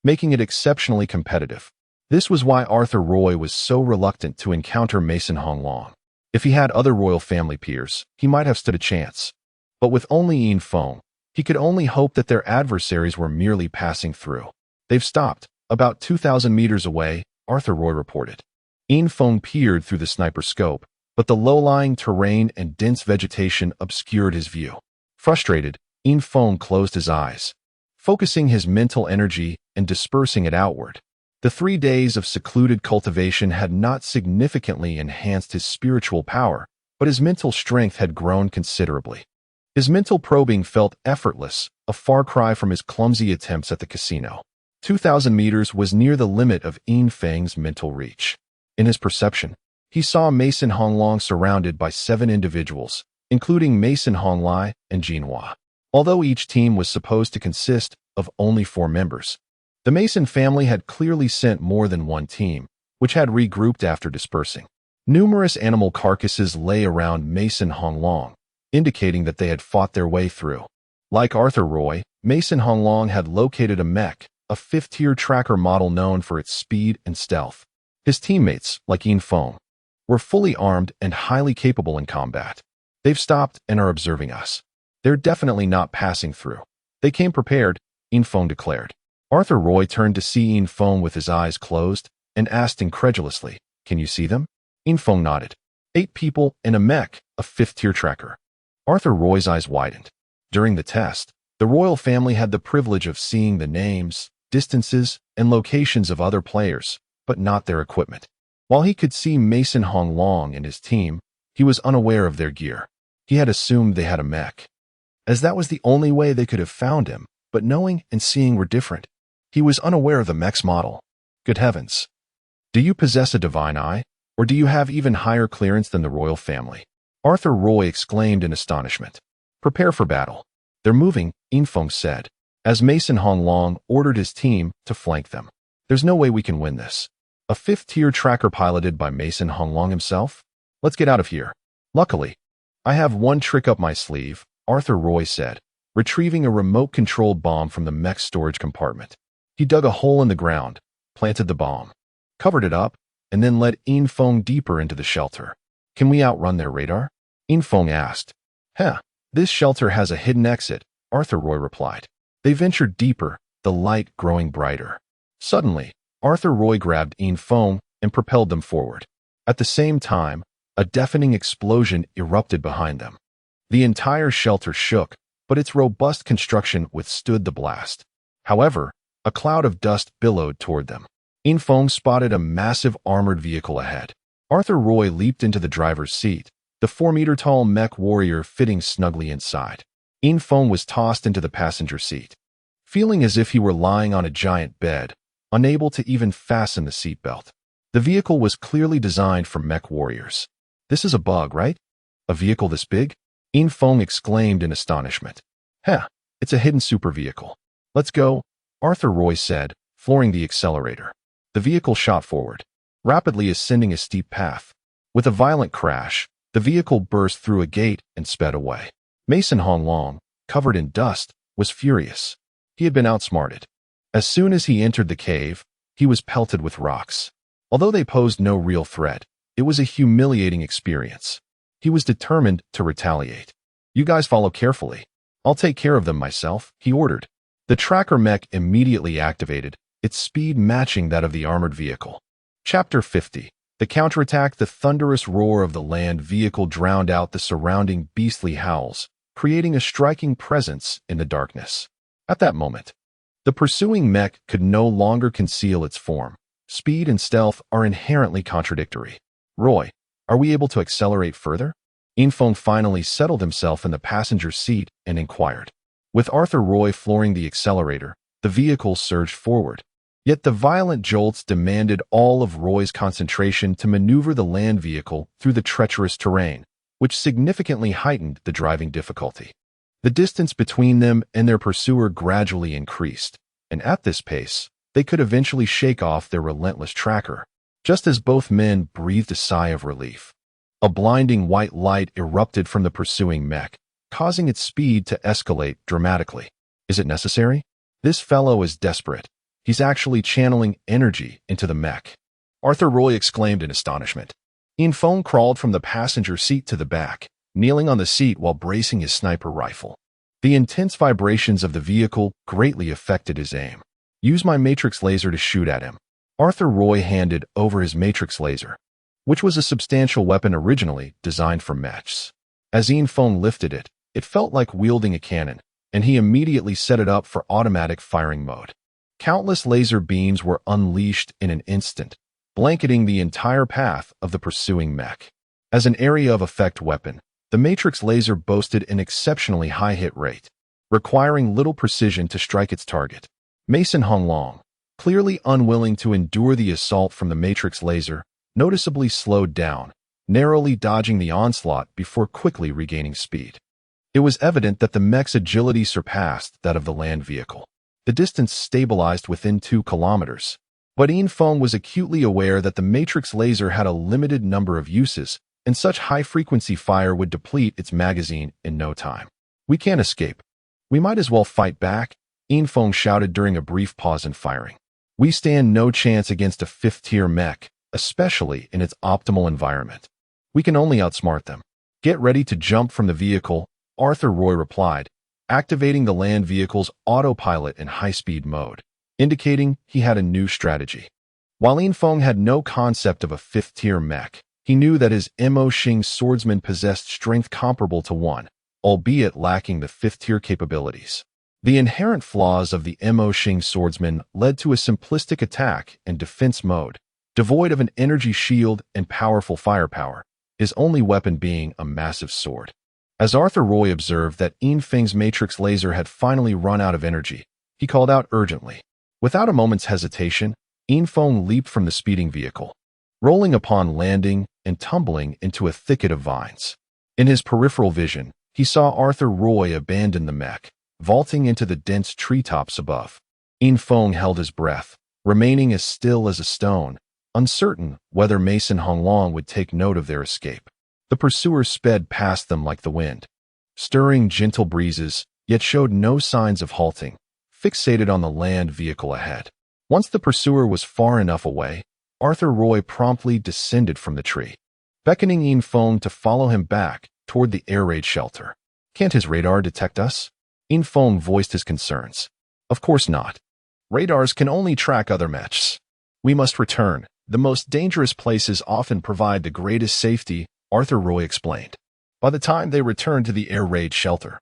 making it exceptionally competitive. This was why Arthur Roy was so reluctant to encounter Mason Honglong. If he had other royal family peers, he might have stood a chance. But with only Infong, he could only hope that their adversaries were merely passing through. "They've stopped, about 2,000 meters away," Arthur Roy reported. Infong peered through the sniper scope, but the low-lying terrain and dense vegetation obscured his view. Frustrated, Infong closed his eyes, focusing his mental energy and dispersing it outward. The 3 days of secluded cultivation had not significantly enhanced his spiritual power, but his mental strength had grown considerably. His mental probing felt effortless, a far cry from his clumsy attempts at the casino. 2,000 meters was near the limit of Infang's mental reach. In his perception, he saw Mason Honglong surrounded by 7 individuals, including Mason Honglai and Jinhua. Although each team was supposed to consist of only 4 members, the Mason family had clearly sent more than one team, which had regrouped after dispersing. Numerous animal carcasses lay around Mason Honglong, indicating that they had fought their way through. Like Arthur Roy, Mason Honglong had located a mech, a 5th-tier tracker model known for its speed and stealth. His teammates, like Infong, were fully armed and highly capable in combat. "They've stopped and are observing us. They're definitely not passing through. They came prepared," Infong declared. Arthur Roy turned to see Infong with his eyes closed and asked incredulously, "Can you see them?" Infong nodded. 8 people in a mech, a 5th-tier tracker. Arthur Roy's eyes widened. During the test, the royal family had the privilege of seeing the names, distances, and locations of other players, but not their equipment. While he could see Mason Honglong and his team, he was unaware of their gear. He had assumed they had a mech, as that was the only way they could have found him, but knowing and seeing were different. He was unaware of the mech's model. Good heavens. Do you possess a divine eye, or do you have even higher clearance than the royal family? Arthur Roy exclaimed in astonishment. "Prepare for battle. They're moving," Infong said, as Mason Honglong ordered his team to flank them. "There's no way we can win this. A 5th-tier tracker piloted by Mason Honglong himself? Let's get out of here. Luckily, I have one trick up my sleeve," Arthur Roy said, retrieving a remote-controlled bomb from the mech storage compartment. He dug a hole in the ground, planted the bomb, covered it up, and then led Infong deeper into the shelter. "Can we outrun their radar?" Infong asked. This shelter has a hidden exit," Arthur Roy replied. They ventured deeper, the light growing brighter. Suddenly, Arthur Roy grabbed Infong and propelled them forward. At the same time, a deafening explosion erupted behind them. The entire shelter shook, but its robust construction withstood the blast. However, a cloud of dust billowed toward them. Infong spotted a massive armored vehicle ahead. Arthur Roy leaped into the driver's seat, the 4-meter-tall mech warrior fitting snugly inside. Infong was tossed into the passenger seat, feeling as if he were lying on a giant bed, unable to even fasten the seatbelt. The vehicle was clearly designed for mech warriors. "This is a bug, right? A vehicle this big?" Infong exclaimed in astonishment. It's a hidden super vehicle. "Let's go," Arthur Roy said, flooring the accelerator. The vehicle shot forward, rapidly ascending a steep path. With a violent crash, the vehicle burst through a gate and sped away. Mason Honglong, covered in dust, was furious. He had been outsmarted. As soon as he entered the cave, he was pelted with rocks. Although they posed no real threat, it was a humiliating experience. He was determined to retaliate. "You guys follow carefully. I'll take care of them myself," he ordered. The tracker mech immediately activated, its speed matching that of the armored vehicle. Chapter 50. The counterattack, the thunderous roar of the land vehicle drowned out the surrounding beastly howls, creating a striking presence in the darkness. At that moment, the pursuing mech could no longer conceal its form. Speed and stealth are inherently contradictory. Roy, are we able to accelerate further? Infong finally settled himself in the passenger seat and inquired. With Arthur Roy flooring the accelerator, the vehicle surged forward. Yet the violent jolts demanded all of Roy's concentration to maneuver the land vehicle through the treacherous terrain, which significantly heightened the driving difficulty. The distance between them and their pursuer gradually increased, and at this pace, they could eventually shake off their relentless tracker. Just as both men breathed a sigh of relief, a blinding white light erupted from the pursuing mech, causing its speed to escalate dramatically. Is it necessary? This fellow is desperate. He's actually channeling energy into the mech. Arthur Roy exclaimed in astonishment. Infong crawled from the passenger seat to the back, kneeling on the seat while bracing his sniper rifle. The intense vibrations of the vehicle greatly affected his aim. Use my matrix laser to shoot at him. Arthur Roy handed over his matrix laser, which was a substantial weapon originally designed for mechs. As Infong lifted it, it felt like wielding a cannon, and he immediately set it up for automatic firing mode. Countless laser beams were unleashed in an instant, blanketing the entire path of the pursuing mech. As an area of effect weapon, the matrix laser boasted an exceptionally high hit rate, requiring little precision to strike its target. Mason Honglong, clearly unwilling to endure the assault from the matrix laser, noticeably slowed down, narrowly dodging the onslaught before quickly regaining speed. It was evident that the mech's agility surpassed that of the land vehicle. The distance stabilized within 2 kilometers, but Infong was acutely aware that the matrix laser had a limited number of uses, and such high-frequency fire would deplete its magazine in no time. We can't escape. We might as well fight back, Infong shouted during a brief pause in firing. We stand no chance against a 5th-tier mech, especially in its optimal environment. We can only outsmart them. Get ready to jump from the vehicle, Arthur Roy replied, activating the land vehicle's autopilot in high-speed mode, indicating he had a new strategy. While Infong had no concept of a 5th-tier mech, he knew that his Mo Xing swordsman possessed strength comparable to one, albeit lacking the 5th-tier capabilities. The inherent flaws of the Mo Xing swordsman led to a simplistic attack and defense mode, devoid of an energy shield and powerful firepower, his only weapon being a massive sword. As Arthur Roy observed that Infeng's matrix laser had finally run out of energy, he called out urgently. Without a moment's hesitation, Infong leaped from the speeding vehicle, rolling upon landing and tumbling into a thicket of vines. In his peripheral vision, he saw Arthur Roy abandon the mech, vaulting into the dense treetops above. Infong held his breath, remaining as still as a stone, uncertain whether Mason Honglong would take note of their escape. The pursuers sped past them like the wind, stirring gentle breezes, yet showed no signs of halting, fixated on the land vehicle ahead. Once the pursuer was far enough away, Arthur Roy promptly descended from the tree, beckoning Infong to follow him back toward the air raid shelter. Can't his radar detect us? Infong voiced his concerns. Of course not. Radars can only track other mechs. We must return. The most dangerous places often provide the greatest safety, Arthur Roy explained. By the time they returned to the air raid shelter,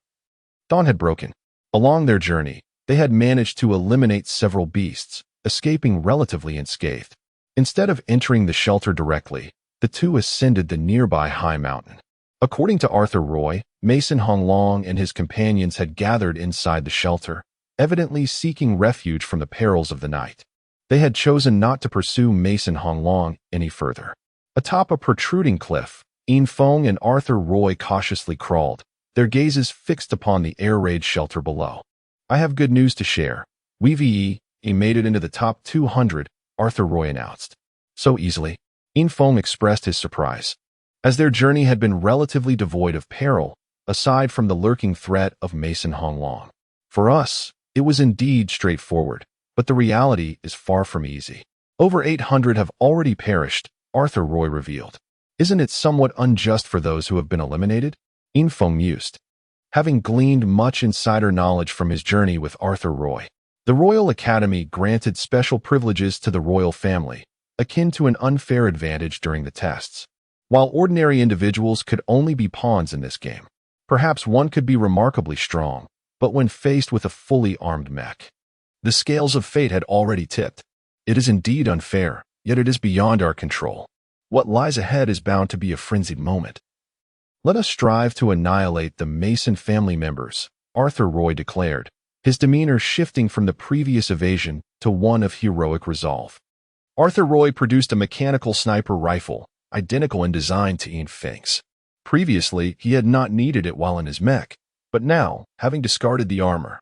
dawn had broken. Along their journey, they had managed to eliminate several beasts, escaping relatively unscathed. Instead of entering the shelter directly, the two ascended the nearby high mountain. According to Arthur Roy, Mason Honglong and his companions had gathered inside the shelter, evidently seeking refuge from the perils of the night. They had chosen not to pursue Mason Honglong any further. Atop a protruding cliff, Infong and Arthur Roy cautiously crawled, their gazes fixed upon the air raid shelter below. I have good news to share. We made it into the top 200, Arthur Roy announced. So easily. Infong expressed his surprise, as their journey had been relatively devoid of peril, aside from the lurking threat of Mason Honglong. For us, it was indeed straightforward, but the reality is far from easy. Over 800 have already perished, Arthur Roy revealed. Isn't it somewhat unjust for those who have been eliminated? Infong mused. Having gleaned much insider knowledge from his journey with Arthur Roy, the Royal Academy granted special privileges to the royal family, akin to an unfair advantage during the tests. While ordinary individuals could only be pawns in this game, perhaps one could be remarkably strong, but when faced with a fully armed mech, the scales of fate had already tipped. It is indeed unfair, yet it is beyond our control. What lies ahead is bound to be a frenzied moment. Let us strive to annihilate the Mason family members, Arthur Roy declared, his demeanor shifting from the previous evasion to one of heroic resolve. Arthur Roy produced a mechanical sniper rifle, identical in design to Ian Feng's. Previously, he had not needed it while in his mech, but now, having discarded the armor,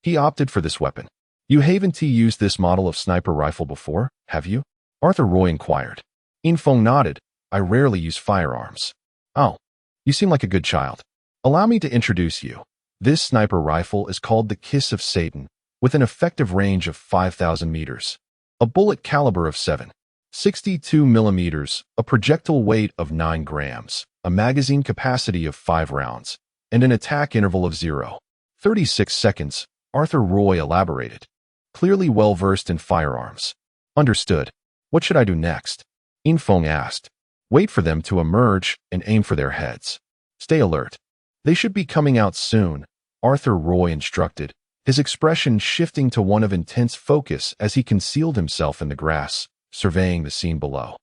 he opted for this weapon. You haven't used this model of sniper rifle before, have you? Arthur Roy inquired. Ian Feng nodded. I rarely use firearms. Oh, you seem like a good child. Allow me to introduce you. This sniper rifle is called the Kiss of Satan, with an effective range of 5,000 meters, a bullet caliber of 7.62 millimeters, a projectile weight of 9 grams, a magazine capacity of 5 rounds, and an attack interval of 0.36 seconds, Arthur Roy elaborated. Clearly well-versed in firearms. Understood. What should I do next? Ian Feng asked. Wait for them to emerge and aim for their heads. Stay alert. They should be coming out soon, Arthur Roy instructed, his expression shifting to one of intense focus as he concealed himself in the grass, surveying the scene below.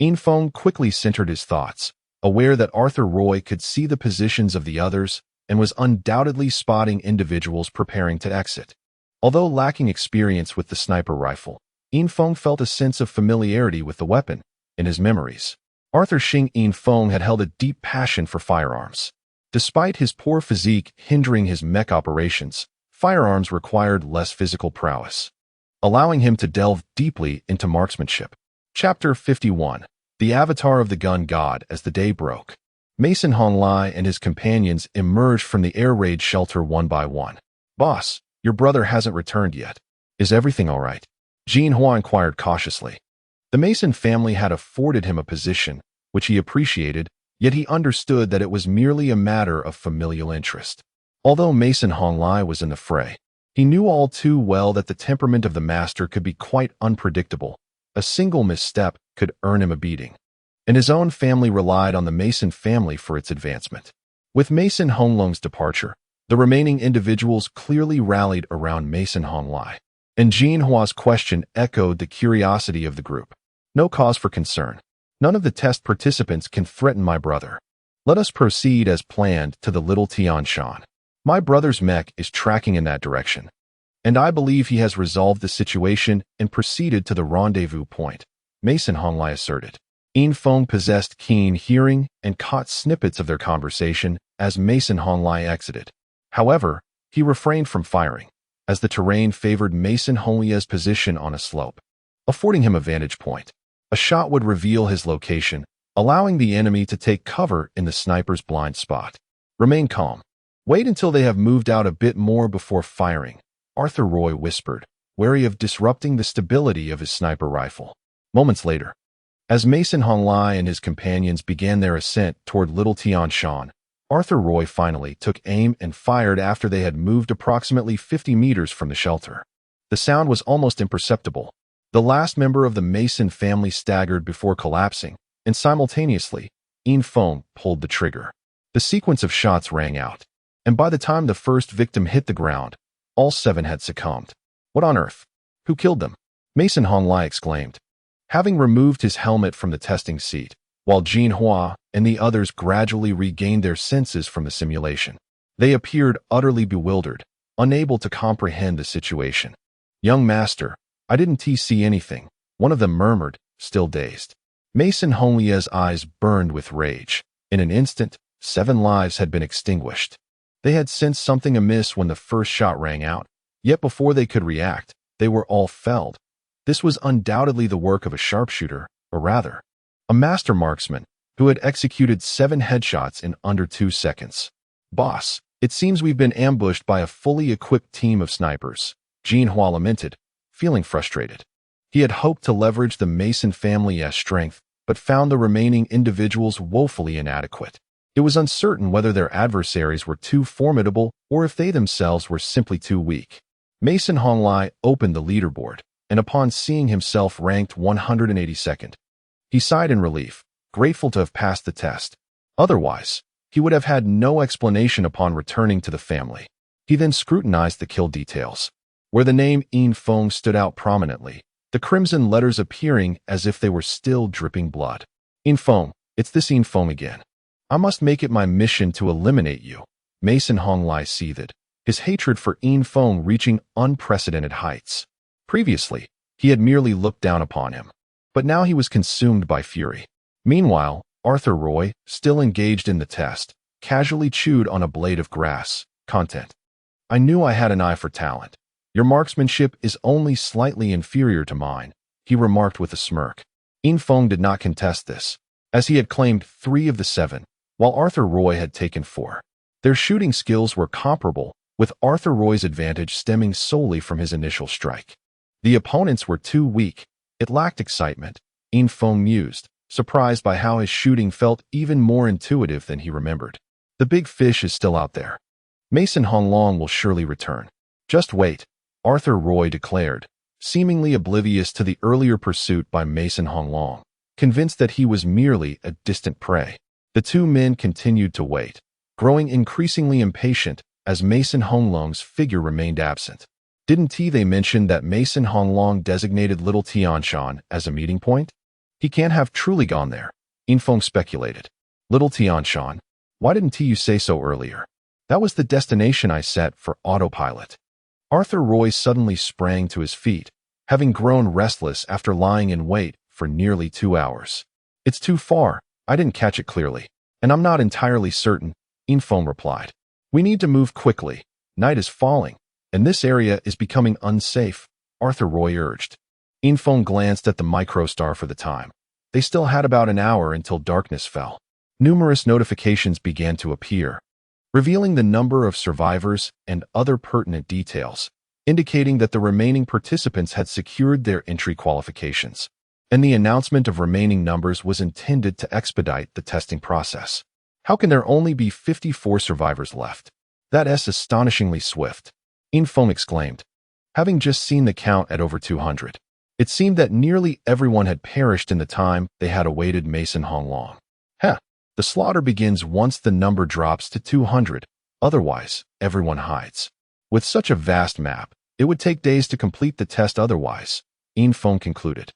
Ian Feng quickly centered his thoughts, aware that Arthur Roy could see the positions of the others and was undoubtedly spotting individuals preparing to exit. Although lacking experience with the sniper rifle, Ian Feng felt a sense of familiarity with the weapon in his memories. Arthur Xing Ian Feng had held a deep passion for firearms. Despite his poor physique hindering his mech operations, firearms required less physical prowess, allowing him to delve deeply into marksmanship. Chapter 51. The Avatar of the Gun God. As the day broke, Mason Honglai and his companions emerged from the air raid shelter one by one. Boss, your brother hasn't returned yet. Is everything all right? Jean Hua inquired cautiously. The Mason family had afforded him a position, which he appreciated, yet he understood that it was merely a matter of familial interest. Although Mason Honglai was in the fray, he knew all too well that the temperament of the master could be quite unpredictable. A single misstep could earn him a beating, and his own family relied on the Mason family for its advancement. With Mason Honglong's departure, the remaining individuals clearly rallied around Mason Honglai, and Jean Hua's question echoed the curiosity of the group. No cause for concern. None of the test participants can threaten my brother. Let us proceed as planned to the Little Tian Shan. My brother's mech is tracking in that direction, and I believe he has resolved the situation and proceeded to the rendezvous point, Mason Honglai asserted. Ian Feng possessed keen hearing and caught snippets of their conversation as Mason Honglai exited. However, he refrained from firing, as the terrain favored Mason Honglai's position on a slope, affording him a vantage point. A shot would reveal his location, allowing the enemy to take cover in the sniper's blind spot. Remain calm. Wait until they have moved out a bit more before firing, Arthur Roy whispered, wary of disrupting the stability of his sniper rifle. Moments later, as Mason Honglai and his companions began their ascent toward Little Tian Shan, Arthur Roy finally took aim and fired after they had moved approximately 50 meters from the shelter. The sound was almost imperceptible. The last member of the Mason family staggered before collapsing, and simultaneously, Ian Feng pulled the trigger. The sequence of shots rang out, and by the time the first victim hit the ground, all 7 had succumbed. What on earth? Who killed them? Mason Honglai exclaimed, having removed his helmet from the testing seat, while Jean Hua and the others gradually regained their senses from the simulation. They appeared utterly bewildered, unable to comprehend the situation. Young master, I didn't see anything, one of them murmured, still dazed. Mason Honglai's eyes burned with rage. In an instant, 7 lives had been extinguished. They had sensed something amiss when the first shot rang out, yet before they could react, they were all felled. This was undoubtedly the work of a sharpshooter, or rather, a master marksman, who had executed 7 headshots in under 2 seconds. Boss, it seems we've been ambushed by a fully equipped team of snipers, Jean Hua lamented, feeling frustrated. He had hoped to leverage the Mason family's strength, but found the remaining individuals woefully inadequate. It was uncertain whether their adversaries were too formidable or if they themselves were simply too weak. Mason Honglai opened the leaderboard, and upon seeing himself ranked 182nd, he sighed in relief, grateful to have passed the test. Otherwise, he would have had no explanation upon returning to the family. He then scrutinized the kill details, where the name Infiltration stood out prominently, the crimson letters appearing as if they were still dripping blood. Infiltration, it's this Infiltration again. I must make it my mission to eliminate you. Mason Honglai seethed, his hatred for Infiltration reaching unprecedented heights. Previously, he had merely looked down upon him, but now he was consumed by fury. Meanwhile, Arthur Roy, still engaged in the test, casually chewed on a blade of grass. Content. I knew I had an eye for talent. Your marksmanship is only slightly inferior to mine, he remarked with a smirk. Infiltration did not contest this, as he had claimed 3 of the 7, while Arthur Roy had taken 4. Their shooting skills were comparable, with Arthur Roy's advantage stemming solely from his initial strike. The opponents were too weak. It lacked excitement, Infiltration mused, surprised by how his shooting felt even more intuitive than he remembered. The big fish is still out there. Mason Honglong will surely return. Just wait, Arthur Roy declared, seemingly oblivious to the earlier pursuit by Mason Honglong, convinced that he was merely a distant prey. The 2 men continued to wait, growing increasingly impatient as Mason Honglong's figure remained absent. Didn't they mention that Mason Honglong designated Little Tianshan as a meeting point? He can't have truly gone there, Infiltration speculated. Little Tianshan, why didn't you say so earlier? That was the destination I set for autopilot. Arthur Roy suddenly sprang to his feet, having grown restless after lying in wait for nearly 2 hours. It's too far, I didn't catch it clearly, and I'm not entirely certain, Infiltration replied. We need to move quickly, night is falling, and this area is becoming unsafe, Arthur Roy urged. Infiltration glanced at the microstar for the time. They still had about an hour until darkness fell. Numerous notifications began to appear, revealing the number of survivors and other pertinent details, indicating that the remaining participants had secured their entry qualifications, and the announcement of remaining numbers was intended to expedite the testing process. How can there only be 54 survivors left? That's astonishingly swift, Infiltration exclaimed, having just seen the count at over 200. It seemed that nearly everyone had perished in the time they had awaited Mason Honglong. The slaughter begins once the number drops to 200, otherwise, everyone hides. With such a vast map, it would take days to complete the test otherwise, Infiltration concluded.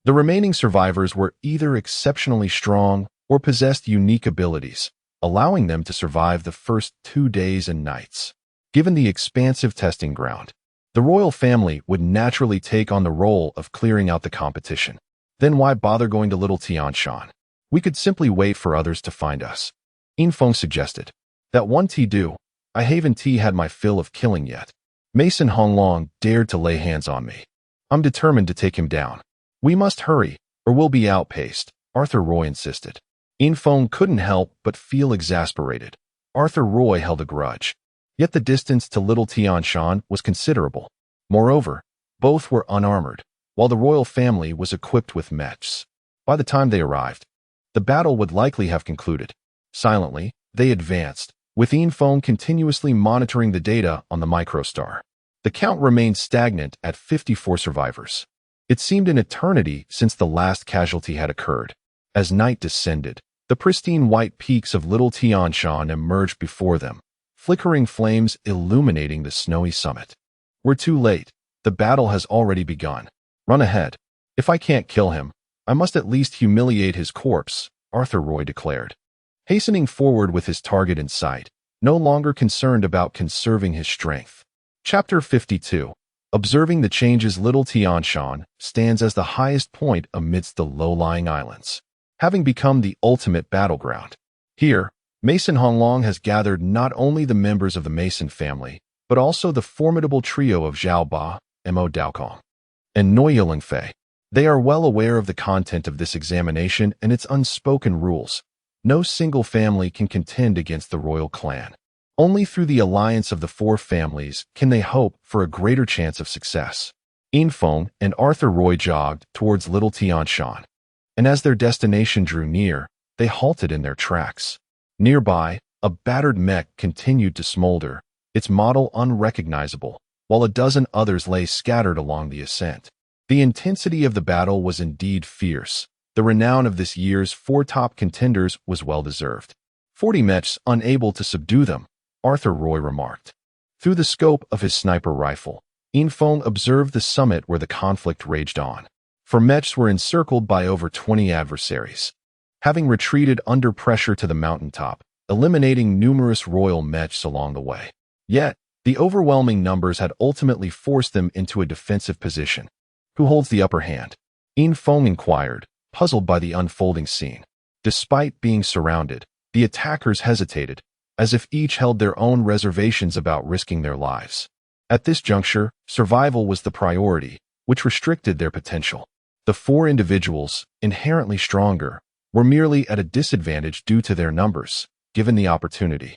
The remaining survivors were either exceptionally strong or possessed unique abilities, allowing them to survive the first 2 days and nights. Given the expansive testing ground, the royal family would naturally take on the role of clearing out the competition. Then why bother going to Little Tianshan? We could simply wait for others to find us. Infiltration suggested. That one do. I haven't had my fill of killing yet. Mason Honglong dared to lay hands on me. I'm determined to take him down. We must hurry, or we'll be outpaced, Arthur Roy insisted. Infiltration couldn't help but feel exasperated. Arthur Roy held a grudge. Yet the distance to Little Tianshan was considerable. Moreover, both were unarmored, while the royal family was equipped with mechs. By the time they arrived, the battle would likely have concluded. Silently, they advanced, with Infiltration continuously monitoring the data on the microstar. The count remained stagnant at 54 survivors. It seemed an eternity since the last casualty had occurred. As night descended, the pristine white peaks of Little Tianshan emerged before them, flickering flames illuminating the snowy summit. We're too late. The battle has already begun. Run ahead. If I can't kill him, I must at least humiliate his corpse, Arthur Roy declared. Hastening forward with his target in sight, no longer concerned about conserving his strength. Chapter 52. Observing the changes. Little Tianshan stands as the highest point amidst the low-lying islands, having become the ultimate battleground. Here, Mason Honglong has gathered not only the members of the Mason family, but also the formidable trio of Zhao Ba, Mo Daokong, and Noi Yilingfei. They are well aware of the content of this examination and its unspoken rules. No single family can contend against the royal clan. Only through the alliance of the 4 families can they hope for a greater chance of success. Infiltration and Arthur Roy jogged towards Little Tianshan, and as their destination drew near, they halted in their tracks. Nearby, a battered mech continued to smolder, its model unrecognizable, while a dozen others lay scattered along the ascent. The intensity of the battle was indeed fierce. The renown of this year's 4 top contenders was well-deserved. 40 Mechs unable to subdue them, Arthur Roy remarked. Through the scope of his sniper rifle, Infong observed the summit where the conflict raged on. For Mechs were encircled by over 20 adversaries. Having retreated under pressure to the mountaintop, eliminating numerous royal Mechs along the way. Yet, the overwhelming numbers had ultimately forced them into a defensive position. Who holds the upper hand? Infong inquired, puzzled by the unfolding scene. Despite being surrounded, the attackers hesitated, as if each held their own reservations about risking their lives. At this juncture, survival was the priority, which restricted their potential. The 4 individuals, inherently stronger, were merely at a disadvantage due to their numbers, given the opportunity.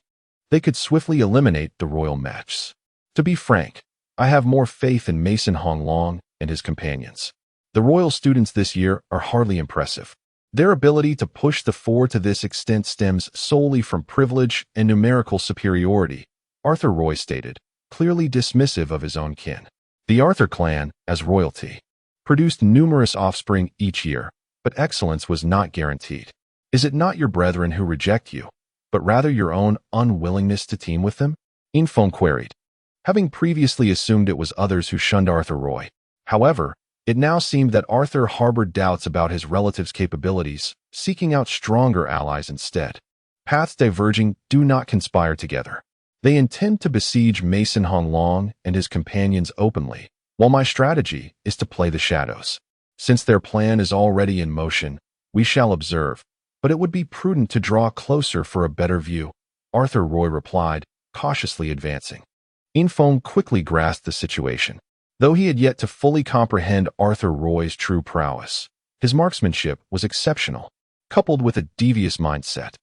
They could swiftly eliminate the royal Mechs. To be frank, I have more faith in Mason Honglong and his companions. The royal students this year are hardly impressive. Their ability to push the 4 to this extent stems solely from privilege and numerical superiority, Arthur Roy stated, clearly dismissive of his own kin. The Arthur clan, as royalty, produced numerous offspring each year, but excellence was not guaranteed. Is it not your brethren who reject you, but rather your own unwillingness to team with them? Infong queried, having previously assumed it was others who shunned Arthur Roy. However, it now seemed that Arthur harbored doubts about his relative's capabilities, seeking out stronger allies instead. Paths diverging do not conspire together. They intend to besiege Mason Honglong and his companions openly, while my strategy is to play the shadows. Since their plan is already in motion, we shall observe, but it would be prudent to draw closer for a better view, Arthur Roy replied, cautiously advancing. Infong quickly grasped the situation. Though he had yet to fully comprehend Arthur Roy's true prowess, his marksmanship was exceptional, coupled with a devious mindset.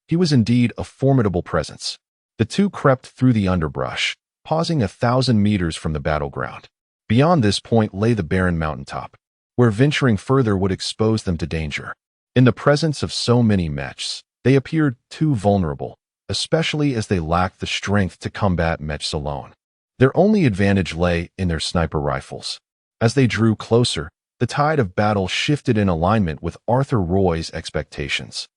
He was indeed a formidable presence. The 2 crept through the underbrush, pausing 1,000 meters from the battleground. Beyond this point lay the barren mountaintop, where venturing further would expose them to danger. In the presence of so many Mechs, they appeared too vulnerable, especially as they lacked the strength to combat Mechs alone. Their only advantage lay in their sniper rifles. As they drew closer, the tide of battle shifted in alignment with Arthur Roy's expectations.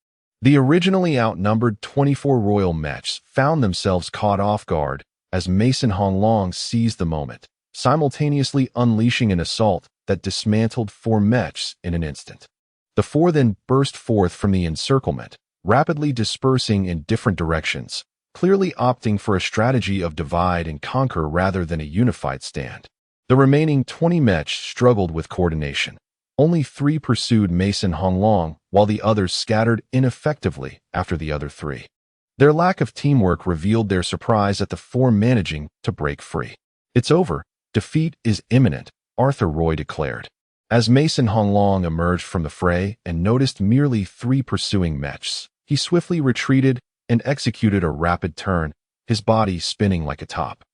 The originally outnumbered 24 royal Mechs found themselves caught off guard as Mason Honglong seized the moment, simultaneously unleashing an assault that dismantled 4 Mechs in an instant. The 4 then burst forth from the encirclement, rapidly dispersing in different directions, clearly opting for a strategy of divide and conquer rather than a unified stand. The remaining 20 Mechs struggled with coordination. Only 3 pursued Mason Honglong, while the others scattered ineffectively after the other 3. Their lack of teamwork revealed their surprise at the 4 managing to break free. It's over. Defeat is imminent, Arthur Roy declared. As Mason Honglong emerged from the fray and noticed merely 3 pursuing Mechs, he swiftly retreated and executed a rapid turn, his body spinning like a top.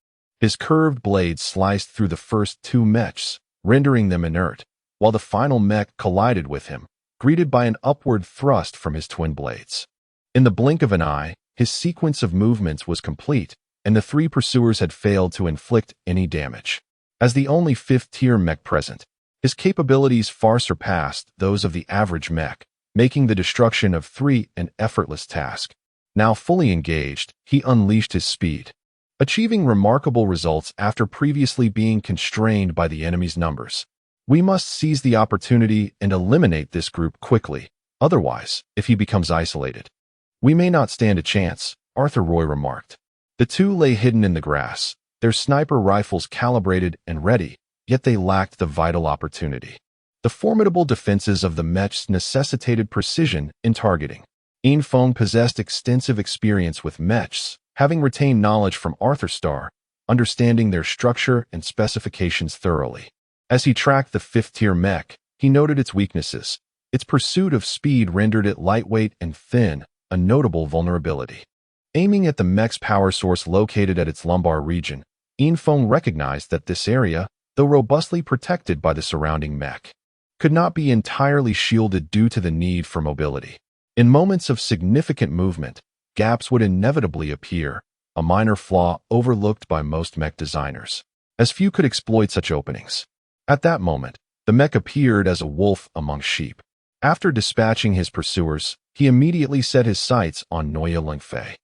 His curved blade sliced through the first 2 Mechs, rendering them inert, while the final Mech collided with him, greeted by an upward thrust from his twin blades. In the blink of an eye, his sequence of movements was complete, and the 3 pursuers had failed to inflict any damage. As the only 5th-tier Mech present, his capabilities far surpassed those of the average Mech, making the destruction of 3 an effortless task. Now fully engaged, he unleashed his speed, achieving remarkable results after previously being constrained by the enemy's numbers. We must seize the opportunity and eliminate this group quickly. Otherwise, if he becomes isolated, we may not stand a chance, Arthur Roy remarked. The 2 lay hidden in the grass, their sniper rifles calibrated and ready, yet they lacked the vital opportunity. The formidable defenses of the Mechs necessitated precision in targeting. Infong possessed extensive experience with Mechs, having retained knowledge from Arthur Starr, understanding their structure and specifications thoroughly. As he tracked the 5th-tier Mech, he noted its weaknesses. Its pursuit of speed rendered it lightweight and thin, a notable vulnerability. Aiming at the Mech's power source located at its lumbar region, Infong recognized that this area, though robustly protected by the surrounding Mech, could not be entirely shielded due to the need for mobility. In moments of significant movement, gaps would inevitably appear, a minor flaw overlooked by most Mech designers, as few could exploit such openings. At that moment, The mech appeared as a wolf among sheep. After dispatching his pursuers, he immediately set his sights on Neue Lungfei,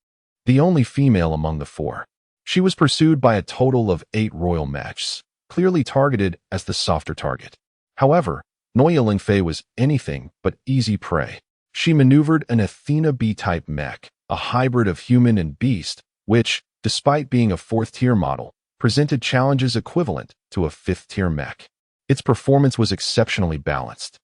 the only female among the four. She was pursued by a total of 8 royal mechs, clearly targeted as the softer target. However, Neue Lungfei was anything but easy prey. She maneuvered an Athena B-type mech, a hybrid of human and beast, which, despite being a 4th-tier model, presented challenges equivalent to a 5th-tier mech. Its performance was exceptionally balanced,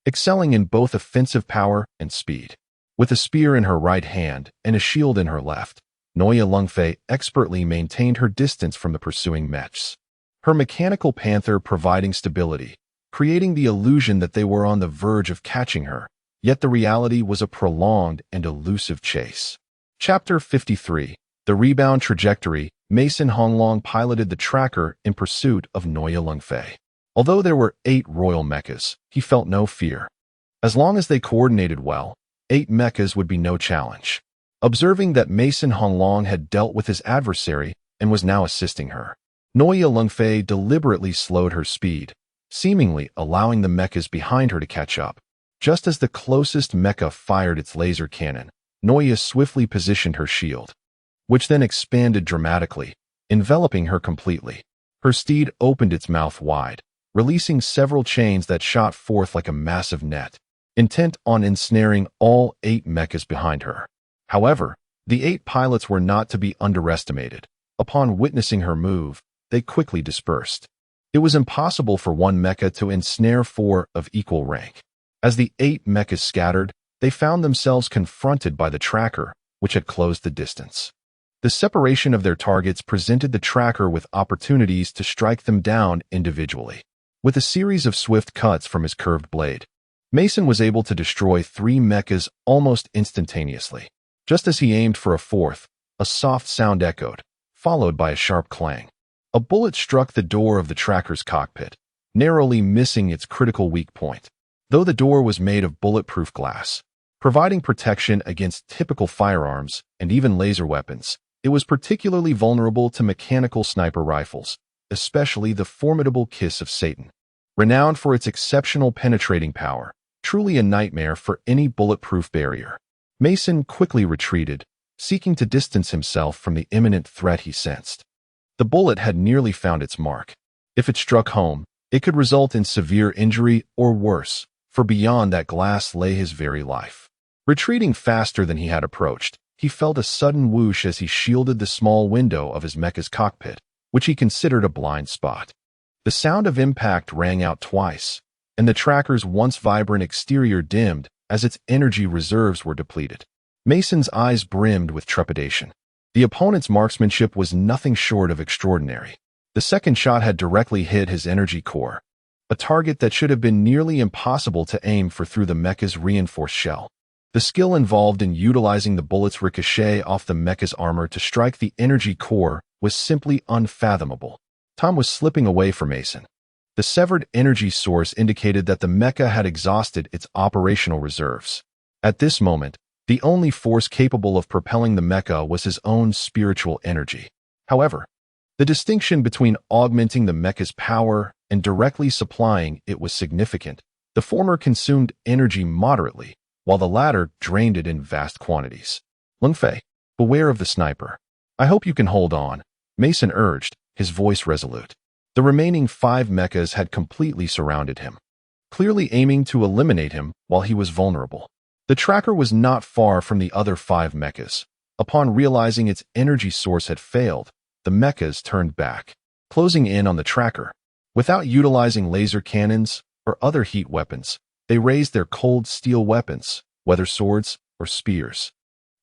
excelling in both offensive power and speed. With a spear in her right hand and a shield in her left, Neue Lungfei expertly maintained her distance from the pursuing mechs. Her mechanical panther providing stability, creating the illusion that they were on the verge of catching her, yet the reality was a prolonged and elusive chase. Chapter 53. The Rebound Trajectory. Mason Honglong piloted the tracker in pursuit of Neue Lungfei. Although there were 8 royal mechas, he felt no fear. As long as they coordinated well, 8 mechas would be no challenge. Observing that Mason Honglong had dealt with his adversary and was now assisting her, Neue Lungfei deliberately slowed her speed, seemingly allowing the mechas behind her to catch up. Just as the closest mecha fired its laser cannon, Neue swiftly positioned her shield, which then expanded dramatically, enveloping her completely. Her steed opened its mouth wide, releasing several chains that shot forth like a massive net, intent on ensnaring all 8 mechas behind her. However, the 8 pilots were not to be underestimated. Upon witnessing her move, they quickly dispersed. It was impossible for one mecha to ensnare 4 of equal rank. As the 8 mechas scattered, they found themselves confronted by the tracker, which had closed the distance. The separation of their targets presented the tracker with opportunities to strike them down individually. With a series of swift cuts from his curved blade, Mason was able to destroy 3 mechas almost instantaneously. Just as he aimed for a 4th, a soft sound echoed, followed by a sharp clang. A bullet struck the door of the tracker's cockpit, narrowly missing its critical weak point. Though the door was made of bulletproof glass, providing protection against typical firearms and even laser weapons, it was particularly vulnerable to mechanical sniper rifles, especially the formidable Kiss of Satan. Renowned for its exceptional penetrating power, truly a nightmare for any bulletproof barrier, Mason quickly retreated, seeking to distance himself from the imminent threat he sensed. The bullet had nearly found its mark. If it struck home, it could result in severe injury or worse, for beyond that glass lay his very life. Retreating faster than he had approached, he felt a sudden whoosh as he shielded the small window of his mecha's cockpit, which he considered a blind spot. The sound of impact rang out twice, and the tracker's once vibrant exterior dimmed as its energy reserves were depleted. Mason's eyes brimmed with trepidation. The opponent's marksmanship was nothing short of extraordinary. The second shot had directly hit his energy core, a target that should have been nearly impossible to aim for through the mecha's reinforced shell. The skill involved in utilizing the bullet's ricochet off the mecha's armor to strike the energy core was simply unfathomable. Time was slipping away for Mason. The severed energy source indicated that the mecha had exhausted its operational reserves. At this moment, the only force capable of propelling the mecha was his own spiritual energy. However, the distinction between augmenting the mecha's power and directly supplying it was significant. The former consumed energy moderately, while the latter drained it in vast quantities. Lungfei, beware of the sniper. I hope you can hold on, Mason urged, his voice resolute. The remaining 5 mechas had completely surrounded him, clearly aiming to eliminate him while he was vulnerable. The tracker was not far from the other 5 mechas. Upon realizing its energy source had failed, the mechas turned back, closing in on the tracker. Without utilizing laser cannons or other heat weapons, they raised their cold steel weapons, whether swords or spears,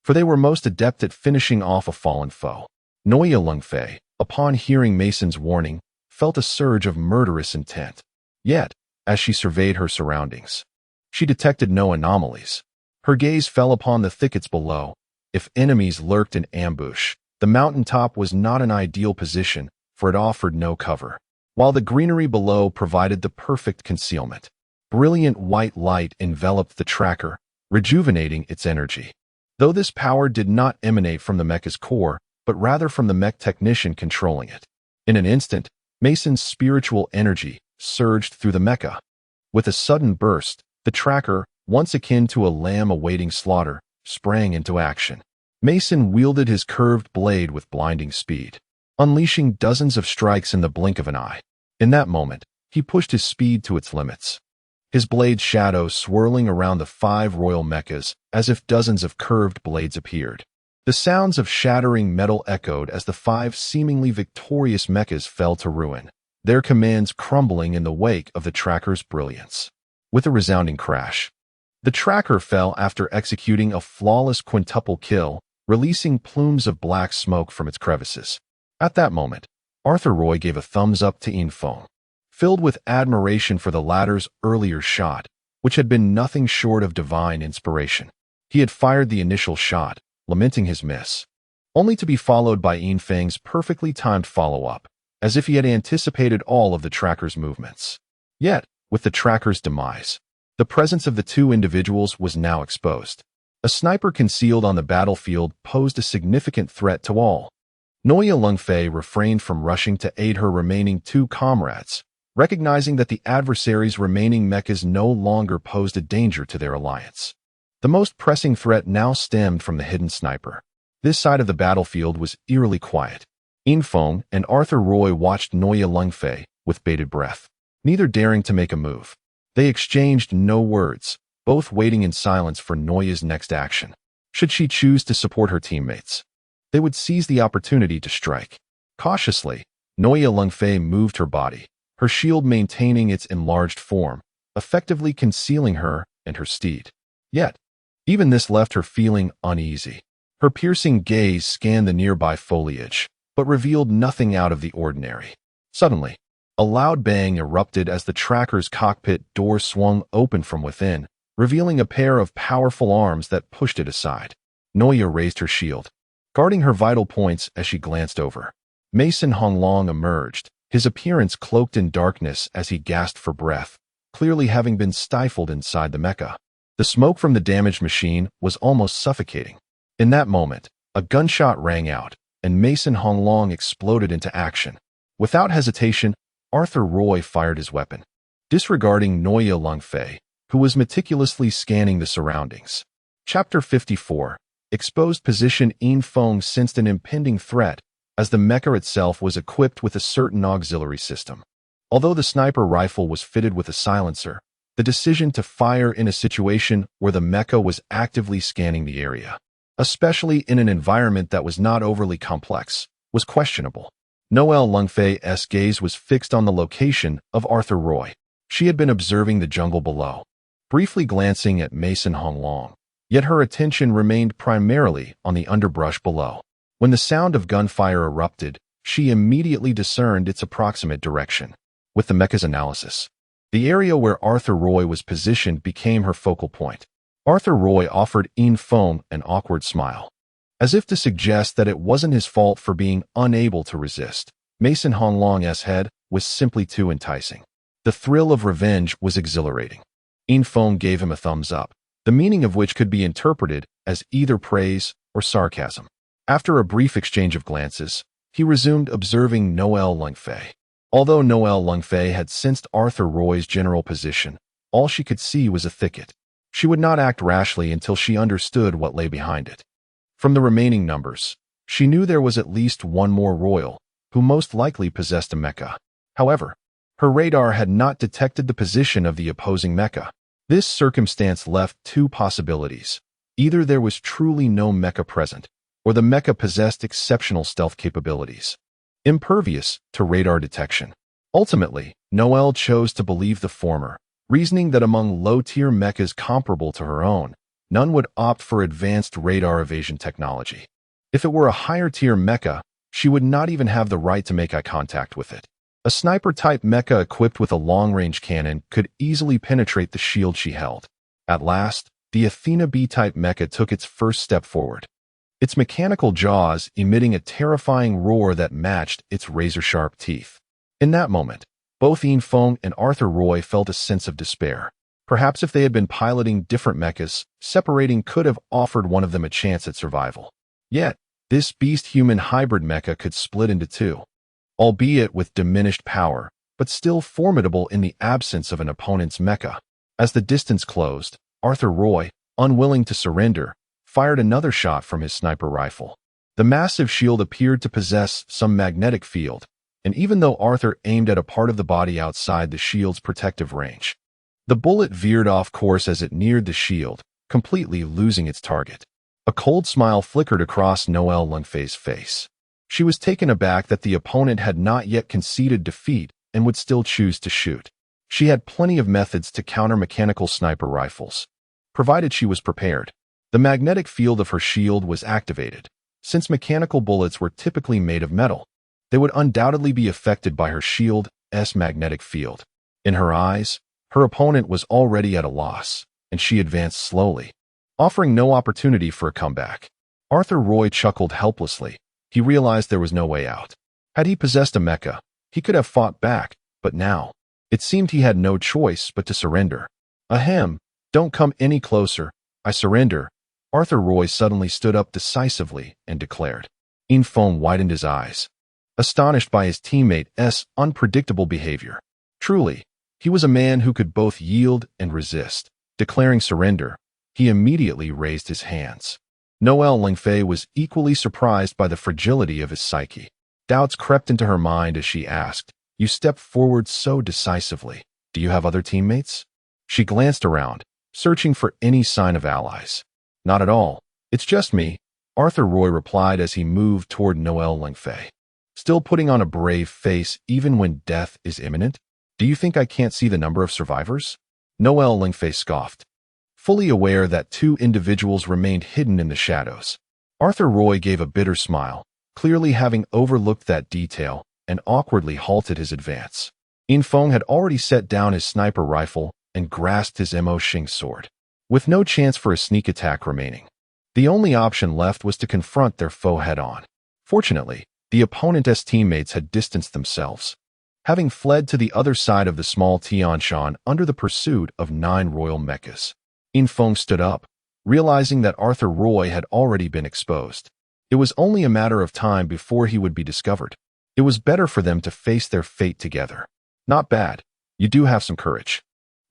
for they were most adept at finishing off a fallen foe. Neue Lungfei, upon hearing Mason's warning, felt a surge of murderous intent. Yet, as she surveyed her surroundings, she detected no anomalies. Her gaze fell upon the thickets below. If enemies lurked in ambush, the mountaintop was not an ideal position, for it offered no cover, while the greenery below provided the perfect concealment. Brilliant white light enveloped the tracker, rejuvenating its energy. Though this power did not emanate from the mecha's core, but rather from the mech technician controlling it. In an instant, Mason's spiritual energy, surged through the mecha. With a sudden burst, the tracker, once akin to a lamb awaiting slaughter, sprang into action. Mason wielded his curved blade with blinding speed, unleashing dozens of strikes in the blink of an eye. In that moment, he pushed his speed to its limits, his blade's shadow swirling around the 5 royal mechas as if dozens of curved blades appeared. The sounds of shattering metal echoed as the 5 seemingly victorious mechas fell to ruin, their commands crumbling in the wake of the tracker's brilliance. With a resounding crash, the tracker fell after executing a flawless quintuple kill, releasing plumes of black smoke from its crevices. At that moment, Arthur Roy gave a thumbs up to Infiltration, filled with admiration for the latter's earlier shot, which had been nothing short of divine inspiration. He had fired the initial shot, lamenting his miss, only to be followed by Infang's perfectly timed follow-up, as if he had anticipated all of the tracker's movements. Yet, with the tracker's demise, the presence of the 2 individuals was now exposed. A sniper concealed on the battlefield posed a significant threat to all. Noya Lungfei refrained from rushing to aid her remaining 2 comrades, recognizing that the adversary's remaining mechas no longer posed a danger to their alliance. The most pressing threat now stemmed from the hidden sniper. This side of the battlefield was eerily quiet. Infiltration and Arthur Roy watched Noya Lungfei with bated breath, neither daring to make a move. They exchanged no words, both waiting in silence for Noya's next action. Should she choose to support her teammates, they would seize the opportunity to strike. Cautiously, Noya Lungfei moved her body, her shield maintaining its enlarged form, effectively concealing her and her steed. Yet, even this left her feeling uneasy. Her piercing gaze scanned the nearby foliage, but revealed nothing out of the ordinary. Suddenly, a loud bang erupted as the tracker's cockpit door swung open from within, revealing a pair of powerful arms that pushed it aside. Noya raised her shield, guarding her vital points as she glanced over. Mason Honglong emerged, his appearance cloaked in darkness as he gasped for breath, clearly having been stifled inside the mecha. The smoke from the damaged machine was almost suffocating. In that moment, a gunshot rang out, and Mason Honglong exploded into action. Without hesitation, Arthur Roy fired his weapon, disregarding Noya Lungfei, who was meticulously scanning the surroundings. Chapter 54. Exposed position. Infiltration sensed an impending threat, as the mecha itself was equipped with a certain auxiliary system. Although the sniper rifle was fitted with a silencer, the decision to fire in a situation where the mecha was actively scanning the area, especially in an environment that was not overly complex, was questionable. Noya Lungfei's gaze was fixed on the location of Arthur Roy. She had been observing the jungle below, briefly glancing at Mason Honglong, yet her attention remained primarily on the underbrush below. When the sound of gunfire erupted, she immediately discerned its approximate direction. With the mecha's analysis, the area where Arthur Roy was positioned became her focal point. Arthur Roy offered Infiltration an awkward smile, as if to suggest that it wasn't his fault for being unable to resist. Mason Honglong's head was simply too enticing. The thrill of revenge was exhilarating. Infiltration gave him a thumbs up, the meaning of which could be interpreted as either praise or sarcasm. After a brief exchange of glances, he resumed observing Noya Lungfei. Although Noya Lungfei had sensed Arthur Roy's general position, all she could see was a thicket. She would not act rashly until she understood what lay behind it. From the remaining numbers, she knew there was at least one more royal, who most likely possessed a mecha. However, her radar had not detected the position of the opposing mecha. This circumstance left 2 possibilities. Either there was truly no mecha present, or the mecha possessed exceptional stealth capabilities, impervious to radar detection. Ultimately, Noelle chose to believe the former, reasoning that among low-tier mechas comparable to her own, none would opt for advanced radar evasion technology. If it were a higher-tier mecha, she would not even have the right to make eye contact with it. A sniper-type mecha equipped with a long-range cannon could easily penetrate the shield she held. At last, the Athena B-type mecha took its first step forward, its mechanical jaws emitting a terrifying roar that matched its razor-sharp teeth. In that moment, both Infiltration and Arthur Roy felt a sense of despair. Perhaps if they had been piloting different mechas, separating could have offered one of them a chance at survival. Yet, this beast-human hybrid mecha could split into 2. Albeit with diminished power, but still formidable in the absence of an opponent's mecha. As the distance closed, Arthur Roy, unwilling to surrender, fired another shot from his sniper rifle. The massive shield appeared to possess some magnetic field, and even though Arthur aimed at a part of the body outside the shield's protective range, the bullet veered off course as it neared the shield, completely losing its target. A cold smile flickered across Noelle Lungfei's face. She was taken aback that the opponent had not yet conceded defeat and would still choose to shoot. She had plenty of methods to counter mechanical sniper rifles, provided she was prepared. The magnetic field of her shield was activated. Since mechanical bullets were typically made of metal, they would undoubtedly be affected by her shield's magnetic field. In her eyes, her opponent was already at a loss, and she advanced slowly, offering no opportunity for a comeback. Arthur Roy chuckled helplessly. He realized there was no way out. Had he possessed a mecha, he could have fought back, but now, it seemed he had no choice but to surrender. Ahem, don't come any closer, I surrender. Arthur Roy suddenly stood up decisively and declared. Infiltration widened his eyes, astonished by his teammate's unpredictable behavior. Truly, he was a man who could both yield and resist. Declaring surrender, he immediately raised his hands. Noelle Lungfei was equally surprised by the fragility of his psyche. Doubts crept into her mind as she asked, "You stepped forward so decisively. Do you have other teammates?" She glanced around, searching for any sign of allies. "Not at all. It's just me," Arthur Roy replied as he moved toward Noelle Lungfei. "Still putting on a brave face even when death is imminent? Do you think I can't see the number of survivors?" Noelle Lungfei scoffed, fully aware that two individuals remained hidden in the shadows. Arthur Roy gave a bitter smile, clearly having overlooked that detail, and awkwardly halted his advance. Infiltration had already set down his sniper rifle and grasped his Mo Xing sword. With no chance for a sneak attack remaining, the only option left was to confront their foe head-on. Fortunately, the opponent's teammates had distanced themselves, having fled to the other side of the small Tianshan under the pursuit of 9 royal mechas. Infiltration stood up, realizing that Arthur Roy had already been exposed. It was only a matter of time before he would be discovered. It was better for them to face their fate together. "Not bad. You do have some courage,"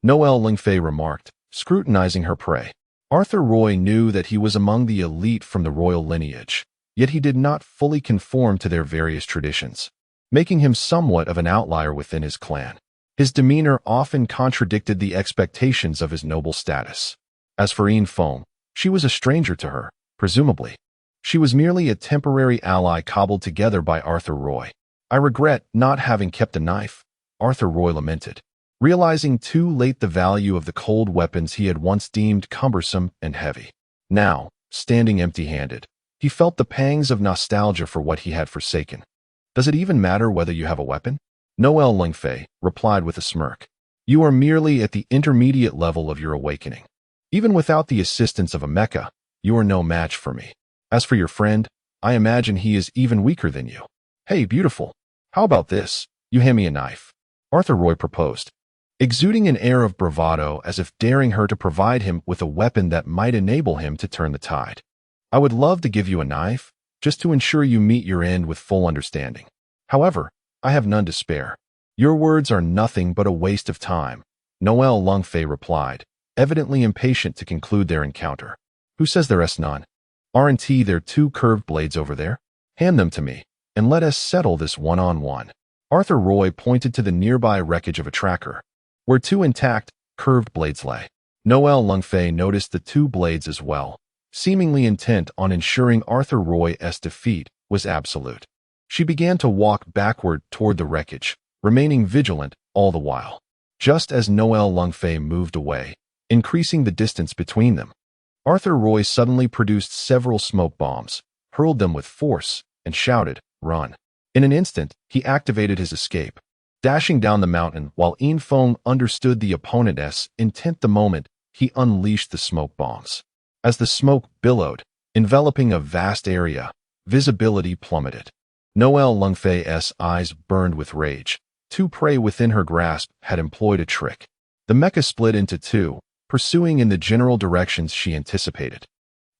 Noelle Lungfei remarked, scrutinizing her prey. Arthur Roy knew that he was among the elite from the royal lineage, yet he did not fully conform to their various traditions, making him somewhat of an outlier within his clan. His demeanor often contradicted the expectations of his noble status. As for Infiltration, she was a stranger to her, presumably. She was merely a temporary ally cobbled together by Arthur Roy. "I regret not having kept a knife," Arthur Roy lamented, realizing too late the value of the cold weapons he had once deemed cumbersome and heavy. Now, standing empty-handed, he felt the pangs of nostalgia for what he had forsaken. "Does it even matter whether you have a weapon?" Noelle Lungfei replied with a smirk. "You are merely at the intermediate level of your awakening. Even without the assistance of a mecha, you are no match for me. As for your friend, I imagine he is even weaker than you. Hey, beautiful, how about this? You hand me a knife," Arthur Roy proposed, exuding an air of bravado as if daring her to provide him with a weapon that might enable him to turn the tide. "I would love to give you a knife, just to ensure you meet your end with full understanding. However, I have none to spare." "Your words are nothing but a waste of time," Noelle Lungfei replied, evidently impatient to conclude their encounter. "Who says there's none? Aren't there 2 curved blades over there? Hand them to me, and let us settle this one-on-one." Arthur Roy pointed to the nearby wreckage of a tracker, where 2 intact, curved blades lay. Noelle Lungfei noticed the 2 blades as well, seemingly intent on ensuring Arthur Roy's defeat was absolute. She began to walk backward toward the wreckage, remaining vigilant all the while. Just as Noelle Lungfei moved away, increasing the distance between them, Arthur Roy suddenly produced several smoke bombs, hurled them with force, and shouted, "Run." In an instant, he activated his escape, dashing down the mountain while Infiltration understood the opponent's intent the moment he unleashed the smoke bombs. As the smoke billowed, enveloping a vast area, visibility plummeted. Noelle Lungfei's eyes burned with rage. 2 prey within her grasp had employed a trick. The mecha split into 2, pursuing in the general directions she anticipated.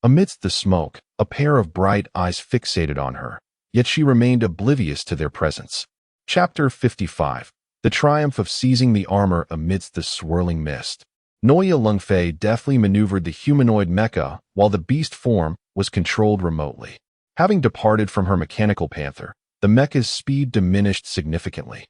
Amidst the smoke, a pair of bright eyes fixated on her, yet she remained oblivious to their presence. Chapter 55. the triumph of seizing the armor amidst the swirling mist. Noya Lungfei deftly maneuvered the humanoid mecha while the beast form was controlled remotely. Having departed from her mechanical panther, the mecha's speed diminished significantly,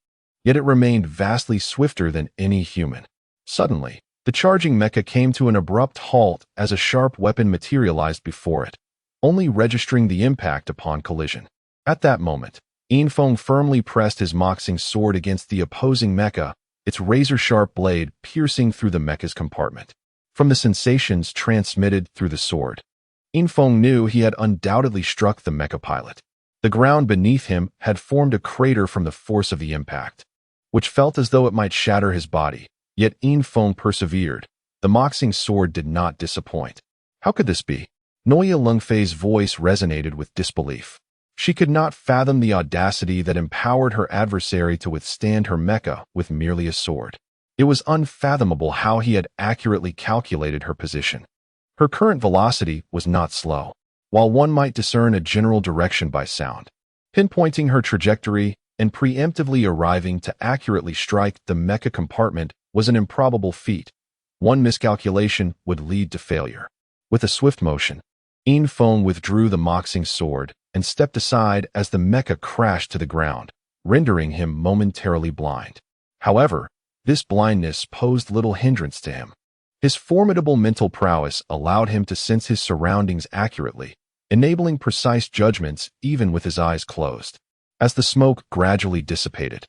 yet it remained vastly swifter than any human. Suddenly, the charging mecha came to an abrupt halt as a sharp weapon materialized before it, only registering the impact upon collision. At that moment, Infong firmly pressed his moxing sword against the opposing mecha, its razor-sharp blade piercing through the mecha's compartment. From the sensations transmitted through the sword, Infong knew he had undoubtedly struck the mecha pilot. The ground beneath him had formed a crater from the force of the impact, which felt as though it might shatter his body. Yet Infong persevered. The moxing sword did not disappoint. How could this be? Noya Lungfei's voice resonated with disbelief. She could not fathom the audacity that empowered her adversary to withstand her mecha with merely a sword. It was unfathomable how he had accurately calculated her position. Her current velocity was not slow, while one might discern a general direction by sound. Pinpointing her trajectory and preemptively arriving to accurately strike the mecha compartment was an improbable feat. One miscalculation would lead to failure. With a swift motion, Infong withdrew the moxing sword and stepped aside as the mecha crashed to the ground, rendering him momentarily blind. However, this blindness posed little hindrance to him. His formidable mental prowess allowed him to sense his surroundings accurately, enabling precise judgments even with his eyes closed. As the smoke gradually dissipated,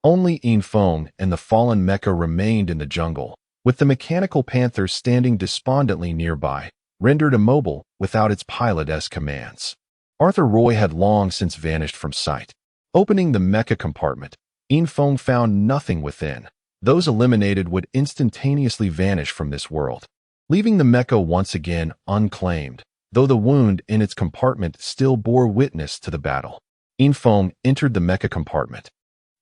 only Infong and the fallen mecha remained in the jungle, with the mechanical panther standing despondently nearby, rendered immobile without its pilot as commands. Arthur Roy had long since vanished from sight. Opening the mecha compartment, Infong found nothing within. Those eliminated would instantaneously vanish from this world, leaving the mecha once again unclaimed, though the wound in its compartment still bore witness to the battle. Infong entered the mecha compartment.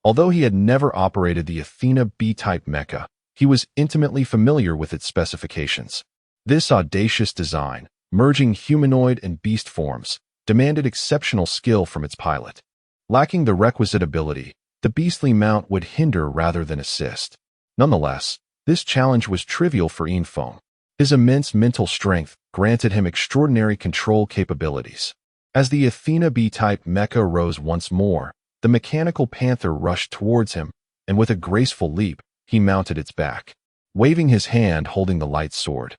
Although he had never operated the Athena B-type mecha, he was intimately familiar with its specifications. This audacious design, merging humanoid and beast forms, demanded exceptional skill from its pilot. Lacking the requisite ability, the beastly mount would hinder rather than assist. Nonetheless, this challenge was trivial for Infong. His immense mental strength granted him extraordinary control capabilities. As the Athena B-type mecha rose once more, the mechanical panther rushed towards him, and with a graceful leap, he mounted its back, waving his hand holding the light sword.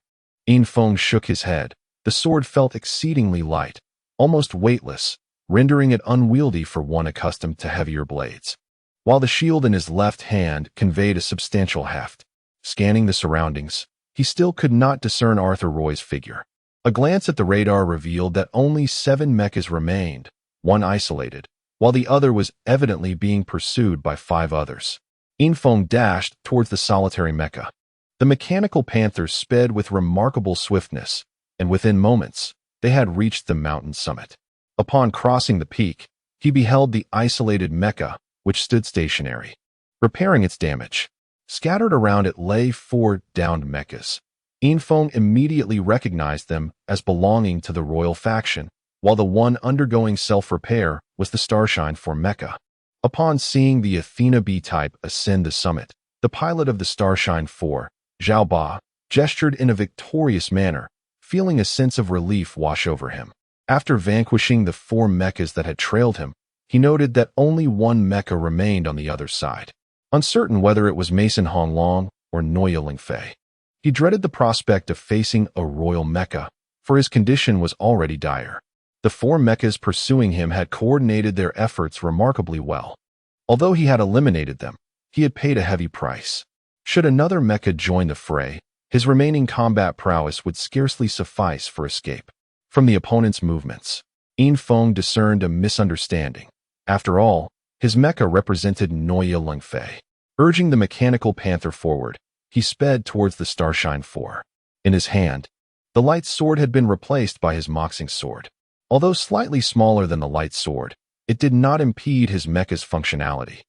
Infong shook his head. The sword felt exceedingly light, almost weightless, rendering it unwieldy for one accustomed to heavier blades. While the shield in his left hand conveyed a substantial heft. Scanning the surroundings, he still could not discern Arthur Roy's figure. A glance at the radar revealed that only 7 mechas remained, one isolated, while the other was evidently being pursued by 5 others. Infong dashed towards the solitary mecha. The mechanical panthers sped with remarkable swiftness, and within moments, they had reached the mountain summit. Upon crossing the peak, he beheld the isolated mecha, which stood stationary, repairing its damage. Scattered around it lay 4 downed mechas. Infong immediately recognized them as belonging to the royal faction, while the one undergoing self-repair was the Starshine 4 mecha. Upon seeing the Athena B-type ascend the summit, the pilot of the Starshine 4, Zhao Ba, gestured in a victorious manner, feeling a sense of relief wash over him. After vanquishing the 4 mechas that had trailed him, he noted that only 1 mecha remained on the other side. Uncertain whether it was Mason Honglong or Noya Lingfei, he dreaded the prospect of facing a royal mecha, for his condition was already dire. The 4 mechas pursuing him had coordinated their efforts remarkably well. Although he had eliminated them, he had paid a heavy price. Should another mecha join the fray, his remaining combat prowess would scarcely suffice for escape. From the opponent's movements, Infong discerned a misunderstanding. After all, his mecha represented Noya Lingfei. Urging the mechanical panther forward, he sped towards the Starshine 4. In his hand, the light sword had been replaced by his moxing sword. Although slightly smaller than the light sword, it did not impede his mecha's functionality.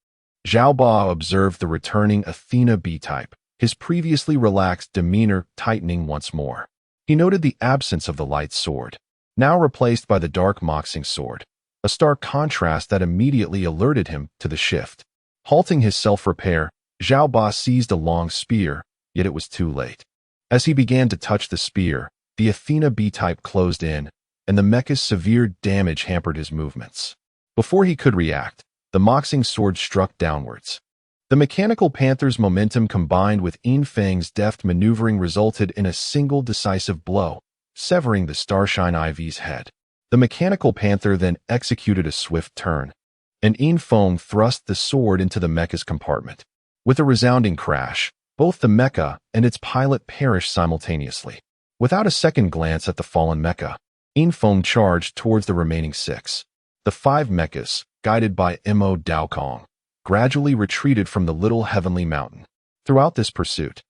Zhao Ba observed the returning Athena B-type, his previously relaxed demeanor tightening once more. He noted the absence of the light sword, now replaced by the dark moxing sword, a stark contrast that immediately alerted him to the shift. Halting his self-repair, Zhao Ba seized a long spear, yet it was too late. As he began to touch the spear, the Athena B-type closed in, and the mecha's severe damage hampered his movements. Before he could react, the Moxing sword struck downwards. The mechanical panther's momentum combined with Yin Feng's deft maneuvering resulted in a single decisive blow, severing the Starshine IV's head. The mechanical panther then executed a swift turn, and Yin Feng thrust the sword into the mecha's compartment. With a resounding crash, both the mecha and its pilot perished simultaneously. Without a second glance at the fallen mecha, Yin Feng charged towards the remaining 6. The 5 mechas, guided by Mo Daokong, gradually retreated from the little heavenly mountain. Throughout this pursuit,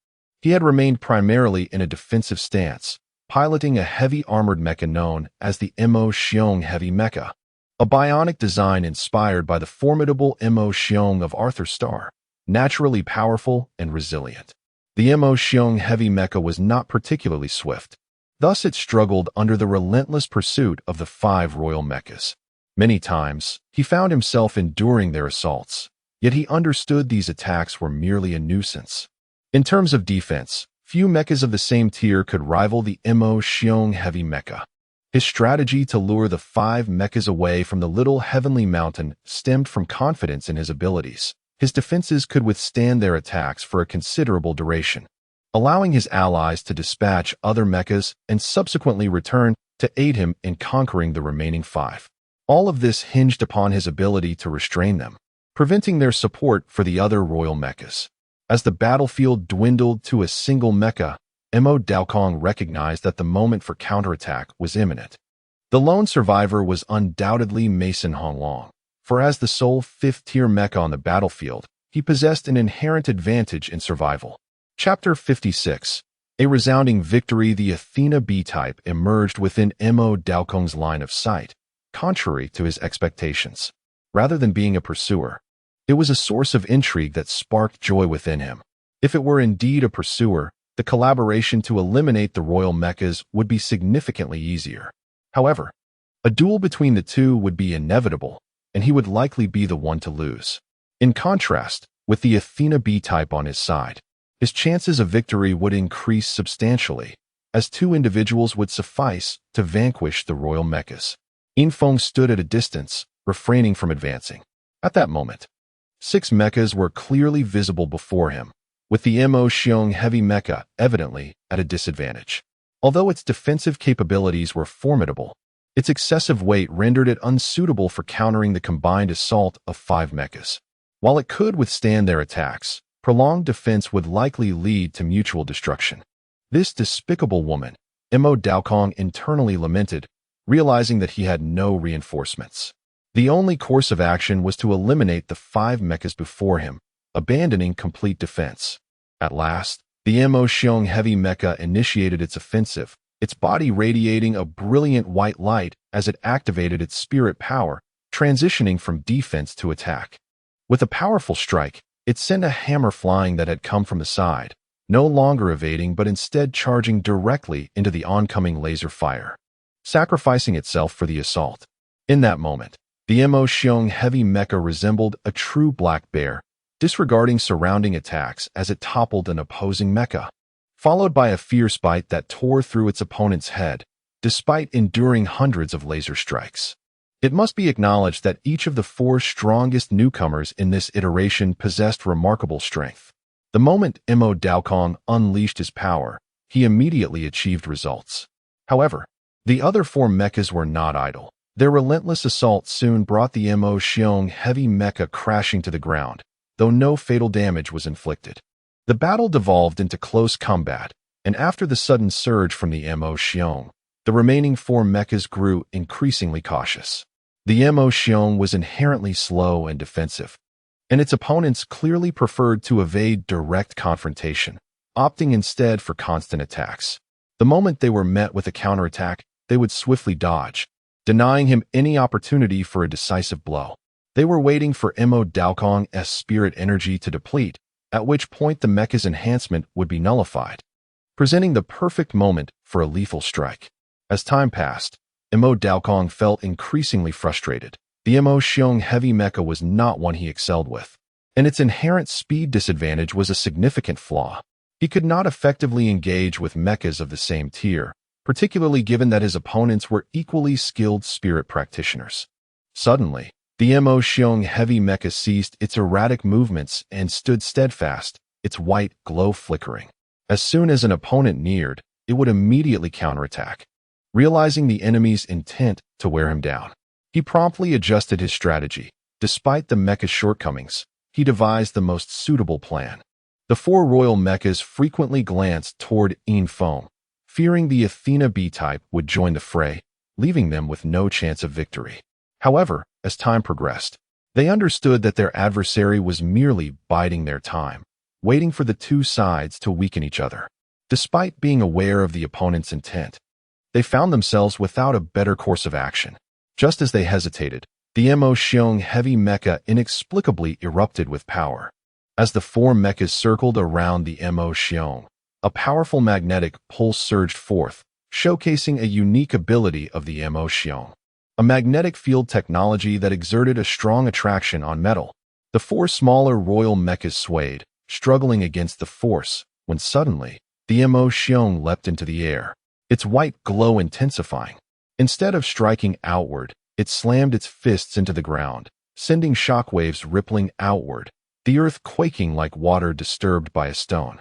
he had remained primarily in a defensive stance, piloting a heavy armored mecha known as the Mo Xiong Heavy Mecha, a bionic design inspired by the formidable Mo Xiong of Arthur Starr, naturally powerful and resilient. The Mo Xiong Heavy Mecha was not particularly swift, thus it struggled under the relentless pursuit of the 5 royal mechas. Many times, he found himself enduring their assaults, yet he understood these attacks were merely a nuisance. In terms of defense, few mechas of the same tier could rival the Mo Xiong Heavy Mecha. His strategy to lure the 5 mechas away from the little heavenly mountain stemmed from confidence in his abilities. His defenses could withstand their attacks for a considerable duration, allowing his allies to dispatch other mechas and subsequently return to aid him in conquering the remaining 5. All of this hinged upon his ability to restrain them, preventing their support for the other royal mechas. As the battlefield dwindled to a single mecha, Mo Daokong recognized that the moment for counterattack was imminent. The lone survivor was undoubtedly Mason Honglong, for as the sole 5th-tier mecha on the battlefield, he possessed an inherent advantage in survival. Chapter 56. A resounding victory. The Athena B-type emerged within Mo Daokong's line of sight, contrary to his expectations. Rather than being a pursuer, it was a source of intrigue that sparked joy within him. If it were indeed a pursuer, the collaboration to eliminate the royal mechas would be significantly easier. However, a duel between the two would be inevitable, and he would likely be the one to lose. In contrast, with the Athena B-type on his side, his chances of victory would increase substantially, as 2 individuals would suffice to vanquish the royal mechas. Yin Feng stood at a distance, refraining from advancing. At that moment, 6 mechas were clearly visible before him, with the Mo Xiong Heavy Mecha evidently at a disadvantage. Although its defensive capabilities were formidable, its excessive weight rendered it unsuitable for countering the combined assault of 5 mechas. While it could withstand their attacks, prolonged defense would likely lead to mutual destruction. This despicable woman, Mo Daokong internally lamented, realizing that he had no reinforcements. The only course of action was to eliminate the 5 mechas before him, abandoning complete defense. At last, the Mo Xiong Heavy Mecha initiated its offensive, its body radiating a brilliant white light as it activated its spirit power, transitioning from defense to attack. With a powerful strike, it sent a hammer flying that had come from the side, no longer evading but instead charging directly into the oncoming laser fire, sacrificing itself for the assault. In that moment, the Mo Xiong Heavy Mecha resembled a true black bear, disregarding surrounding attacks as it toppled an opposing mecha, followed by a fierce bite that tore through its opponent's head, despite enduring hundreds of laser strikes. It must be acknowledged that each of the 4 strongest newcomers in this iteration possessed remarkable strength. The moment Mo Daokong unleashed his power, he immediately achieved results. However, the other 4 mechas were not idle. Their relentless assault soon brought the Mo Xiong Heavy Mecha crashing to the ground, though no fatal damage was inflicted. The battle devolved into close combat, and after the sudden surge from the Mo Xiong, the remaining 4 mechas grew increasingly cautious. The Mo Xiong was inherently slow and defensive, and its opponents clearly preferred to evade direct confrontation, opting instead for constant attacks. The moment they were met with a counterattack, they would swiftly dodge, denying him any opportunity for a decisive blow. They were waiting for Mo Daokong's spirit energy to deplete, at which point the mecha's enhancement would be nullified, presenting the perfect moment for a lethal strike. As time passed, Mo Daokong felt increasingly frustrated. The Mo Xiong Heavy Mecha was not one he excelled with. and its inherent speed disadvantage was a significant flaw. He could not effectively engage with mechas of the same tier, particularly given that his opponents were equally skilled spirit practitioners. Suddenly, the Xiong heavy mecha ceased its erratic movements and stood steadfast, its white glow flickering. As soon as an opponent neared, it would immediately counterattack. Realizing the enemy's intent to wear him down, he promptly adjusted his strategy. Despite the mecha's shortcomings, he devised the most suitable plan. The four royal mechas frequently glanced toward Infiltration, fearing the Athena B-type would join the fray, leaving them with no chance of victory. However, as time progressed, they understood that their adversary was merely biding their time, waiting for the two sides to weaken each other. Despite being aware of the opponent's intent, they found themselves without a better course of action. Just as they hesitated, the Xiong heavy mecha inexplicably erupted with power. As the four mechas circled around the Xiong, a powerful magnetic pulse surged forth, showcasing a unique ability of the Xiong, a magnetic field technology that exerted a strong attraction on metal. The four smaller royal mechas swayed, struggling against the force, when suddenly, the Xiong leapt into the air, its white glow intensifying. Instead of striking outward, it slammed its fists into the ground, sending shockwaves rippling outward, the earth quaking like water disturbed by a stone.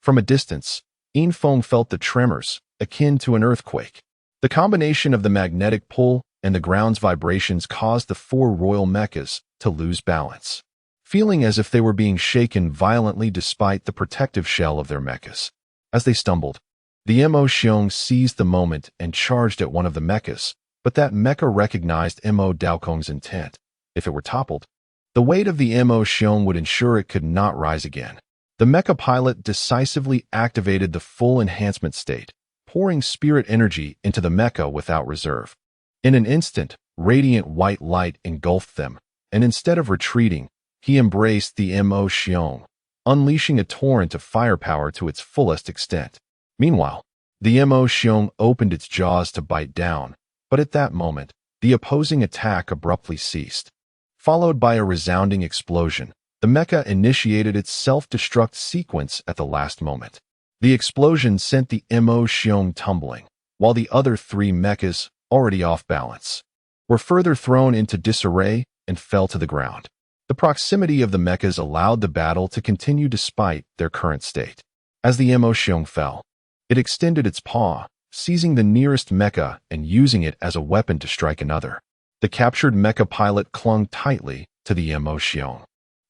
From a distance, Infiltration felt the tremors, akin to an earthquake. The combination of the magnetic pull and the ground's vibrations caused the four royal mechas to lose balance, feeling as if they were being shaken violently despite the protective shell of their mechas. As they stumbled, the Xiong seized the moment and charged at one of the mechas, but that mecha recognized Daokong's intent. If it were toppled, the weight of the Xiong would ensure it could not rise again. The mecha pilot decisively activated the full enhancement state, pouring spirit energy into the mecha without reserve. In an instant, radiant white light engulfed them, and instead of retreating, he embraced the Xiong, unleashing a torrent of firepower to its fullest extent. Meanwhile, the Xiong opened its jaws to bite down, but at that moment, the opposing attack abruptly ceased. Followed by a resounding explosion, the mecha initiated its self-destruct sequence at the last moment. The explosion sent the Xiong tumbling, while the other three mechas, already off balance, were further thrown into disarray and fell to the ground. The proximity of the mechas allowed the battle to continue despite their current state. As the Xiong fell, it extended its paw, seizing the nearest mecha and using it as a weapon to strike another. The captured mecha pilot clung tightly to the Xiong,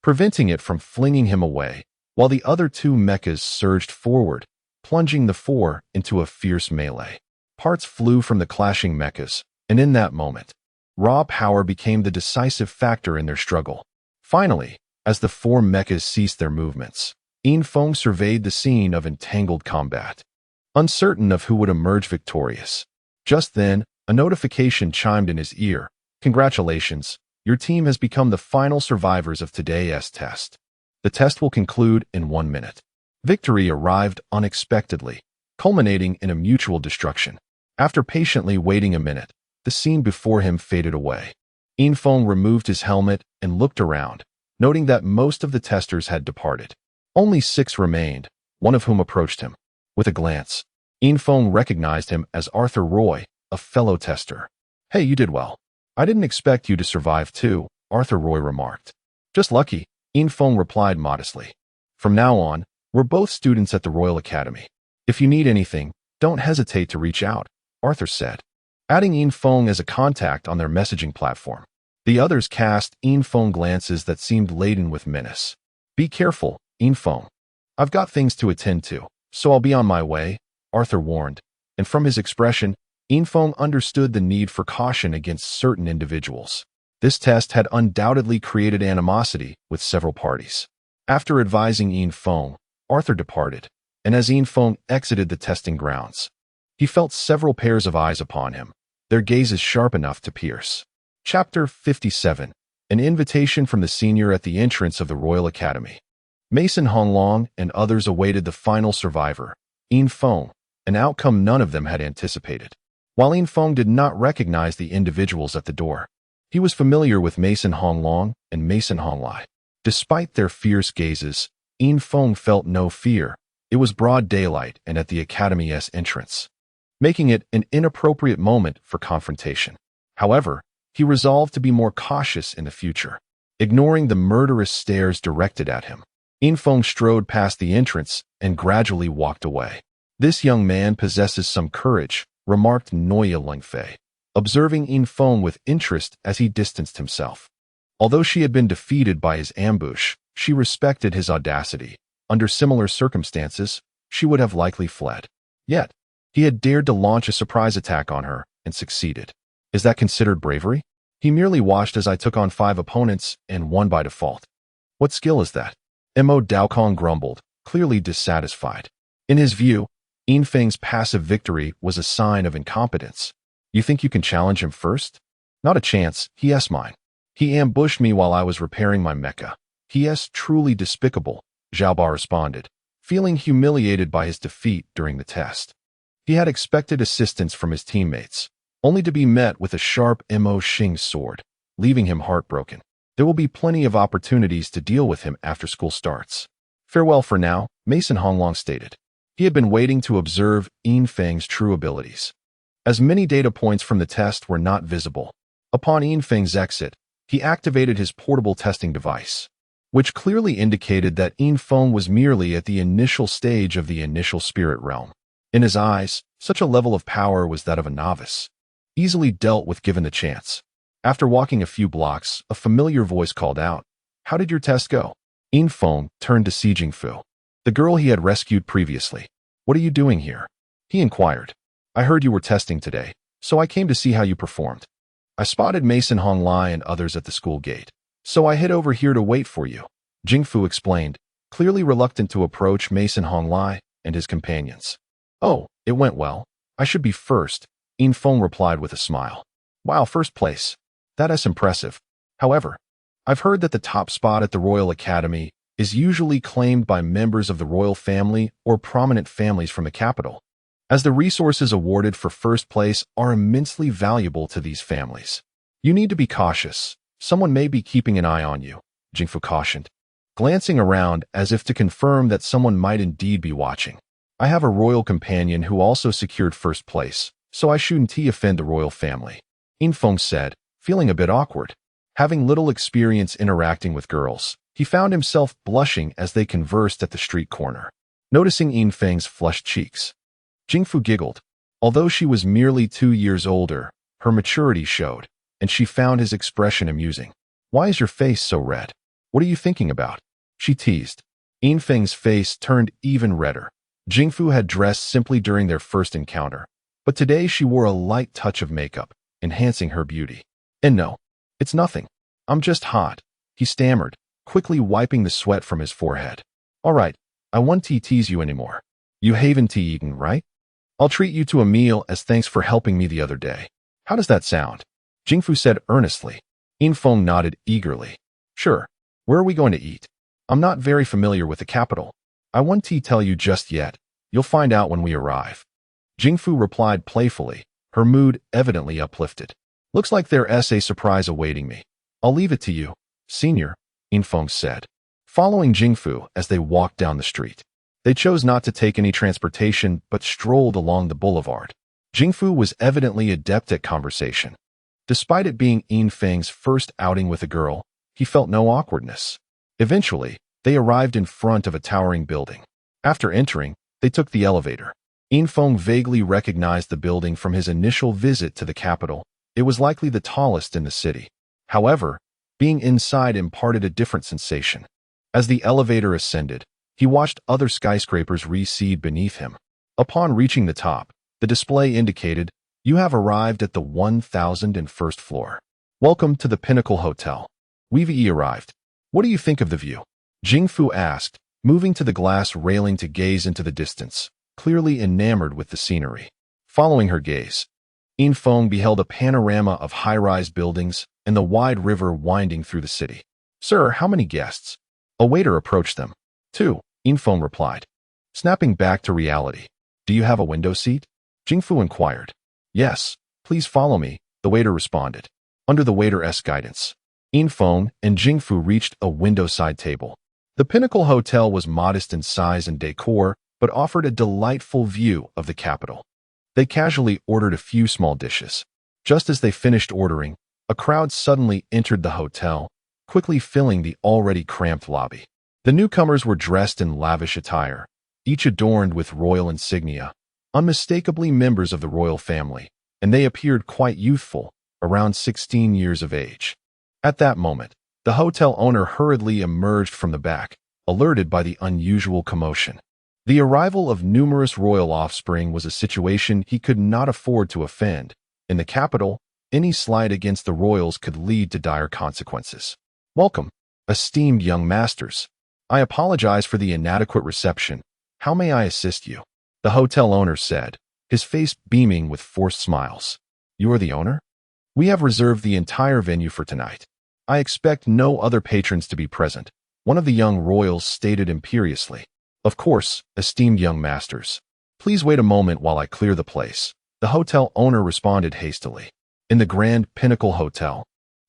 preventing it from flinging him away, while the other two mechas surged forward, plunging the four into a fierce melee. Parts flew from the clashing mechas, and in that moment, raw power became the decisive factor in their struggle. Finally, as the four mechas ceased their movements, Infiltration surveyed the scene of entangled combat, uncertain of who would emerge victorious. Just then, a notification chimed in his ear. "Congratulations, your team has become the final survivors of today's test. The test will conclude in 1 minute." Victory arrived unexpectedly, culminating in a mutual destruction. After patiently waiting a minute, the scene before him faded away. Infiltration removed his helmet and looked around, noting that most of the testers had departed. Only 6 remained, one of whom approached him. With a glance, Infiltration recognized him as Arthur Roy, a fellow tester. "Hey, you did well. I didn't expect you to survive too," Arthur Roy remarked. "Just lucky," Infiltration replied modestly. "From now on, we're both students at the Royal Academy. If you need anything, don't hesitate to reach out," Arthur said, adding Infiltration as a contact on their messaging platform. The others cast Infiltration glances that seemed laden with menace. "Be careful, Infiltration. I've got things to attend to, so I'll be on my way," Arthur warned, and from his expression, Infiltration understood the need for caution against certain individuals. This test had undoubtedly created animosity with several parties. After advising Infiltration, Arthur departed, and as Infiltration exited the testing grounds, he felt several pairs of eyes upon him, their gazes sharp enough to pierce. Chapter 57. An invitation from the senior at the entrance of the Royal Academy. Mason Honglong and others awaited the final survivor, Infiltration, an outcome none of them had anticipated. While Infiltration did not recognize the individuals at the door, he was familiar with Mason Honglong and Mason Honglai. Despite their fierce gazes, Infiltration felt no fear. It was broad daylight and at the Academy's entrance, making it an inappropriate moment for confrontation. However, he resolved to be more cautious in the future, ignoring the murderous stares directed at him. Infiltration strode past the entrance and gradually walked away. "This young man possesses some courage," remarked Noya Lingfei, observing Infiltration with interest as he distanced himself. Although she had been defeated by his ambush, she respected his audacity. Under similar circumstances, she would have likely fled. Yet, he had dared to launch a surprise attack on her and succeeded. Is that considered bravery? He merely watched as I took on 5 opponents and won by default. What skill is that? Mo Daokong grumbled, clearly dissatisfied. In his view, Infiltration's passive victory was a sign of incompetence. You think you can challenge him first? Not a chance, he's mine. He ambushed me while I was repairing my mecha. He's truly despicable, Xiaoba responded, feeling humiliated by his defeat during the test. He had expected assistance from his teammates, only to be met with a sharp Mo Xing sword, leaving him heartbroken. There will be plenty of opportunities to deal with him after school starts. Farewell for now, Mason Honglong stated. He had been waiting to observe Infiltration's true abilities, as many data points from the test were not visible. Upon Infiltration's exit, he activated his portable testing device, which clearly indicated that Infiltration was merely at the initial stage of the initial spirit realm. In his eyes, such a level of power was that of a novice, easily dealt with given the chance. After walking a few blocks, a familiar voice called out, "How did your test go?" Infiltration turned to Si Jingfu, the girl he had rescued previously. "What are you doing here?" he inquired. "I heard you were testing today, so I came to see how you performed. I spotted Mason Honglai and others at the school gate, so I hid over here to wait for you," Jingfu explained, clearly reluctant to approach Mason Honglai and his companions. "Oh, it went well. I should be first," Infiltration replied with a smile. "Wow, first place. That is impressive. However, I've heard that the top spot at the Royal Academy is usually claimed by members of the royal family or prominent families from the capital, as the resources awarded for first place are immensely valuable to these families. You need to be cautious. Someone may be keeping an eye on you," Jingfu cautioned, glancing around as if to confirm that someone might indeed be watching. "I have a royal companion who also secured first place, so I shouldn't offend the royal family," Infiltration said, feeling a bit awkward. Having little experience interacting with girls, he found himself blushing as they conversed at the street corner. Noticing Infiltration's flushed cheeks, Jingfu giggled. Although she was merely 2 years older, her maturity showed, and she found his expression amusing. "Why is your face so red? What are you thinking about?" she teased. Infiltration's face turned even redder. Jingfu had dressed simply during their first encounter, but today she wore a light touch of makeup, enhancing her beauty. "And no, it's nothing. I'm just hot," he stammered, quickly wiping the sweat from his forehead. "All right, I won't tease you anymore. You haven't eaten, right? I'll treat you to a meal as thanks for helping me the other day. How does that sound?" Jingfu said earnestly. Infiltration nodded eagerly. "Sure. Where are we going to eat? I'm not very familiar with the capital. I won't tell you just yet. You'll find out when we arrive." Jingfu replied playfully, her mood evidently uplifted. "Looks like there's a surprise awaiting me. I'll leave it to you, senior," Infiltration said, following Jingfu as they walked down the street. They chose not to take any transportation but strolled along the boulevard. Jingfu was evidently adept at conversation. Despite it being Infiltration's first outing with a girl, he felt no awkwardness. Eventually, they arrived in front of a towering building. After entering, they took the elevator. Infiltration vaguely recognized the building from his initial visit to the capital. It was likely the tallest in the city. However, being inside imparted a different sensation. As the elevator ascended, he watched other skyscrapers recede beneath him. Upon reaching the top, the display indicated, "You have arrived at the 1001st floor. Welcome to the Pinnacle Hotel. We've arrived. What do you think of the view?" Jingfu asked, moving to the glass railing to gaze into the distance, clearly enamored with the scenery. Following her gaze, Infiltration beheld a panorama of high-rise buildings and the wide river winding through the city. "Sir, how many guests?" A waiter approached them. "2," Infiltration replied. Snapping back to reality. "Do you have a window seat?" Jingfu inquired. "Yes, please follow me," the waiter responded. Under the waiter's guidance, Infeng and Jingfu reached a window-side table. The Pinnacle Hotel was modest in size and decor, but offered a delightful view of the capital. They casually ordered a few small dishes. Just as they finished ordering, a crowd suddenly entered the hotel, quickly filling the already cramped lobby. The newcomers were dressed in lavish attire, each adorned with royal insignia, unmistakably members of the royal family, and they appeared quite youthful, around 16 years of age. At that moment, the hotel owner hurriedly emerged from the back, alerted by the unusual commotion. The arrival of numerous royal offspring was a situation he could not afford to offend. In the capital, any slight against the royals could lead to dire consequences. Welcome, esteemed young masters. I apologize for the inadequate reception. How may I assist you? The hotel owner said, his face beaming with forced smiles. You are the owner? We have reserved the entire venue for tonight. I expect no other patrons to be present, one of the young royals stated imperiously. Of course, esteemed young masters. Please wait a moment while I clear the place. The hotel owner responded hastily. In the Grand Pinnacle Hotel,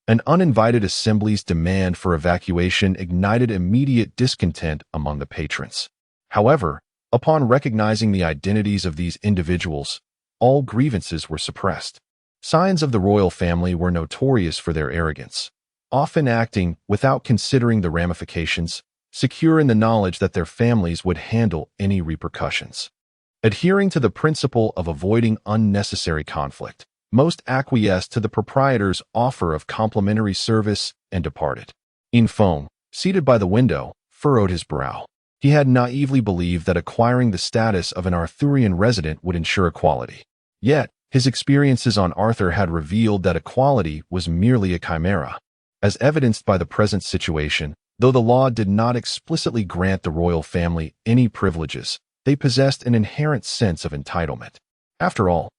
an uninvited assembly's demand for evacuation ignited immediate discontent among the patrons. However, upon recognizing the identities of these individuals, all grievances were suppressed. Scions of the royal family were notorious for their arrogance, often acting without considering the ramifications, secure in the knowledge that their families would handle any repercussions. Adhering to the principle of avoiding unnecessary conflict, most acquiesced to the proprietor's offer of complimentary service and departed. Infeng, seated by the window, furrowed his brow. He had naively believed that acquiring the status of an Arthurian resident would ensure equality. Yet, his experiences on Arthur had revealed that equality was merely a chimera. As evidenced by the present situation, though the law did not explicitly grant the royal family any privileges, they possessed an inherent sense of entitlement. After all,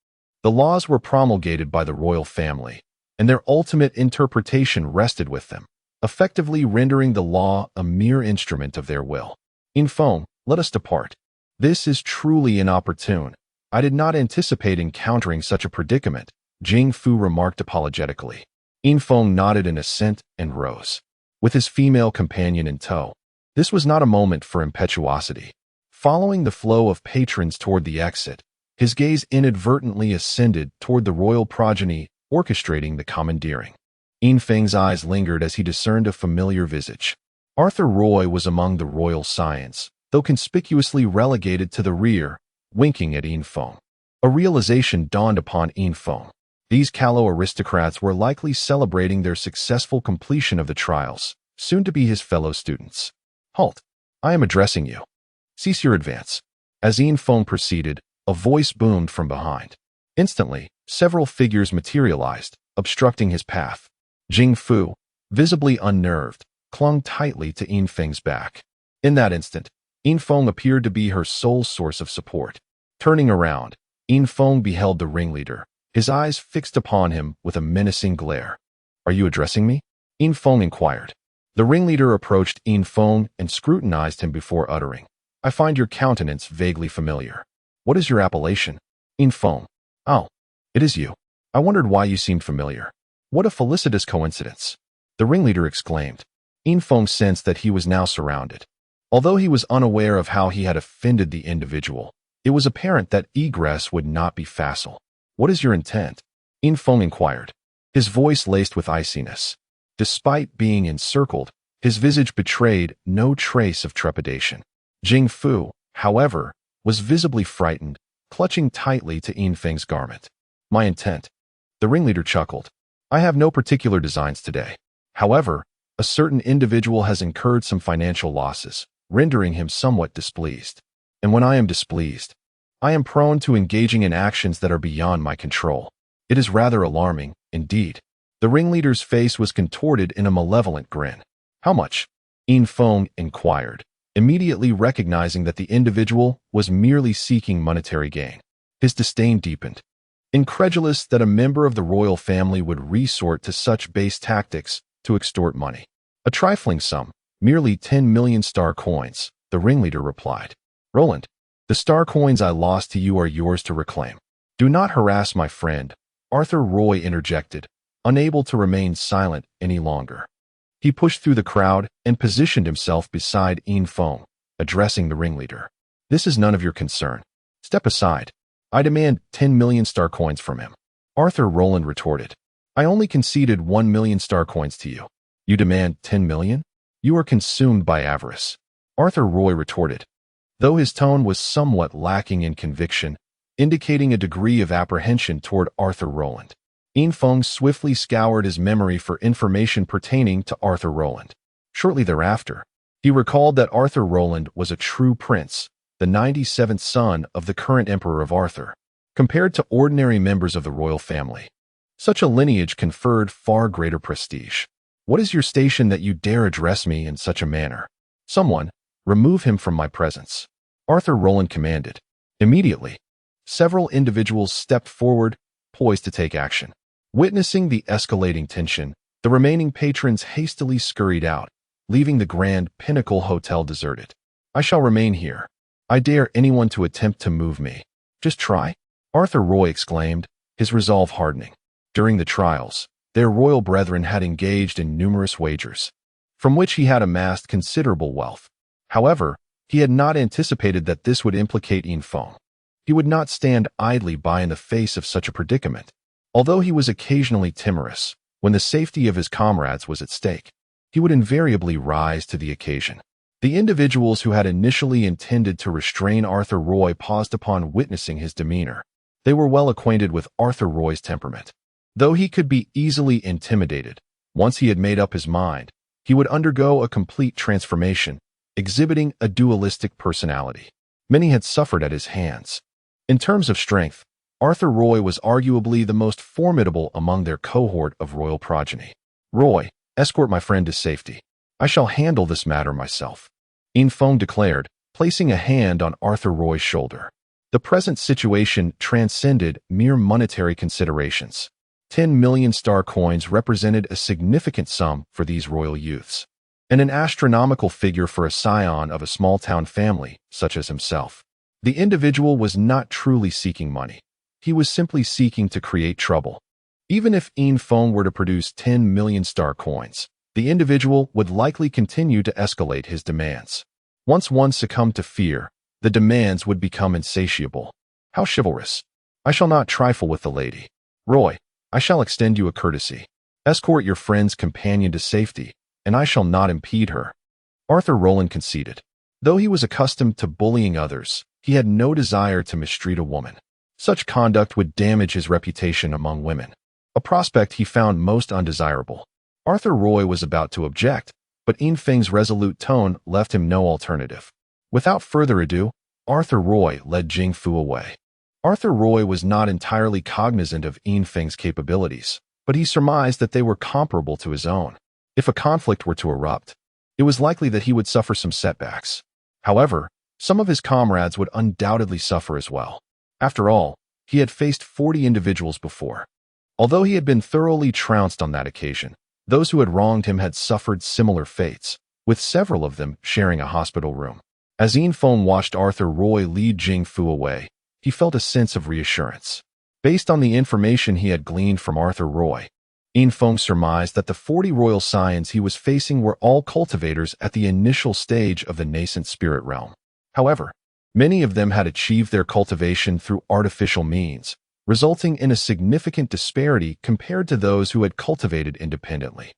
the laws were promulgated by the royal family, and their ultimate interpretation rested with them, effectively rendering the law a mere instrument of their will. Infeng, let us depart. This is truly inopportune. I did not anticipate encountering such a predicament, Jingfu remarked apologetically. Infeng nodded in assent and rose, with his female companion in tow. This was not a moment for impetuosity. Following the flow of patrons toward the exit, his gaze inadvertently ascended toward the royal progeny, orchestrating the commandeering. Infeng's eyes lingered as he discerned a familiar visage. Arthur Roy was among the royal scions, though conspicuously relegated to the rear, winking at Infeng. A realization dawned upon Infeng. These callow aristocrats were likely celebrating their successful completion of the trials, soon to be his fellow students. Halt! I am addressing you. Cease your advance. As Infeng proceeded, a voice boomed from behind. Instantly, several figures materialized, obstructing his path. Jingfu, visibly unnerved, clung tightly to Infeng's back. In that instant, Infeng appeared to be her sole source of support. Turning around, Infeng beheld the ringleader, his eyes fixed upon him with a menacing glare. Are you addressing me? Infeng inquired. The ringleader approached Infeng and scrutinized him before uttering. I find your countenance vaguely familiar. What is your appellation? Infeng. Oh, it is you. I wondered why you seemed familiar. What a felicitous coincidence. The ringleader exclaimed. Infeng sensed that he was now surrounded. Although he was unaware of how he had offended the individual, it was apparent that egress would not be facile. What is your intent? Infeng inquired, his voice laced with iciness. Despite being encircled, his visage betrayed no trace of trepidation. Jingfu, however, was visibly frightened, clutching tightly to Infeng's garment. My intent. The ringleader chuckled. I have no particular designs today. However, a certain individual has incurred some financial losses, rendering him somewhat displeased. And when I am displeased, I am prone to engaging in actions that are beyond my control. It is rather alarming, indeed. The ringleader's face was contorted in a malevolent grin. How much? Infeng inquired, immediately recognizing that the individual was merely seeking monetary gain. His disdain deepened. Incredulous that a member of the royal family would resort to such base tactics to extort money. A trifling sum, merely 10 million star coins, the ringleader replied. Roland, the star coins I lost to you are yours to reclaim. Do not harass my friend, Arthur Roy interjected, unable to remain silent any longer. He pushed through the crowd and positioned himself beside Infiltration, addressing the ringleader. This is none of your concern. Step aside. I demand 10 million star coins from him. Arthur Roland retorted. I only conceded 1 million star coins to you. You demand 10 million? You are consumed by avarice. Arthur Roy retorted, though his tone was somewhat lacking in conviction, indicating a degree of apprehension toward Arthur Roland. Infiltration swiftly scoured his memory for information pertaining to Arthur Roland. Shortly thereafter, he recalled that Arthur Roland was a true prince, the 97th son of the current Emperor of Arthur, compared to ordinary members of the royal family. Such a lineage conferred far greater prestige. What is your station that you dare address me in such a manner? Someone, remove him from my presence. Arthur Roland commanded. Immediately, several individuals stepped forward, poised to take action. Witnessing the escalating tension, the remaining patrons hastily scurried out, leaving the Grand Pinnacle Hotel deserted. I shall remain here. I dare anyone to attempt to move me. Just try? Arthur Roy exclaimed, his resolve hardening. During the trials, their royal brethren had engaged in numerous wagers, from which he had amassed considerable wealth. However, he had not anticipated that this would implicate Infiltration. He would not stand idly by in the face of such a predicament, although he was occasionally timorous. When the safety of his comrades was at stake, he would invariably rise to the occasion. The individuals who had initially intended to restrain Arthur Roy paused upon witnessing his demeanor. They were well acquainted with Arthur Roy's temperament. Though he could be easily intimidated, once he had made up his mind, he would undergo a complete transformation, exhibiting a dualistic personality. Many had suffered at his hands. In terms of strength, Arthur Roy was arguably the most formidable among their cohort of royal progeny. Roy, escort my friend to safety. I shall handle this matter myself. Infiltration declared, placing a hand on Arthur Roy's shoulder. The present situation transcended mere monetary considerations. 10 million star coins represented a significant sum for these royal youths, and an astronomical figure for a scion of a small-town family such as himself. The individual was not truly seeking money. He was simply seeking to create trouble. Even if Infiltration were to produce 10 million star coins, the individual would likely continue to escalate his demands. Once one succumbed to fear, the demands would become insatiable. How chivalrous. I shall not trifle with the lady. Roy, I shall extend you a courtesy. Escort your friend's companion to safety, and I shall not impede her. Arthur Roland conceded. Though he was accustomed to bullying others, he had no desire to mistreat a woman. Such conduct would damage his reputation among women, a prospect he found most undesirable. Arthur Roy was about to object, but Infiltration's resolute tone left him no alternative. Without further ado, Arthur Roy led Jing Fu away. Arthur Roy was not entirely cognizant of Infiltration's capabilities, but he surmised that they were comparable to his own. If a conflict were to erupt, it was likely that he would suffer some setbacks. However, some of his comrades would undoubtedly suffer as well. After all, he had faced 40 individuals before. Although he had been thoroughly trounced on that occasion, those who had wronged him had suffered similar fates, with several of them sharing a hospital room. As Infiltration watched Arthur Roy lead Jing Fu away, he felt a sense of reassurance. Based on the information he had gleaned from Arthur Roy, Infiltration surmised that the 40 royal scions he was facing were all cultivators at the initial stage of the nascent spirit realm. However, many of them had achieved their cultivation through artificial means, resulting in a significant disparity compared to those who had cultivated independently.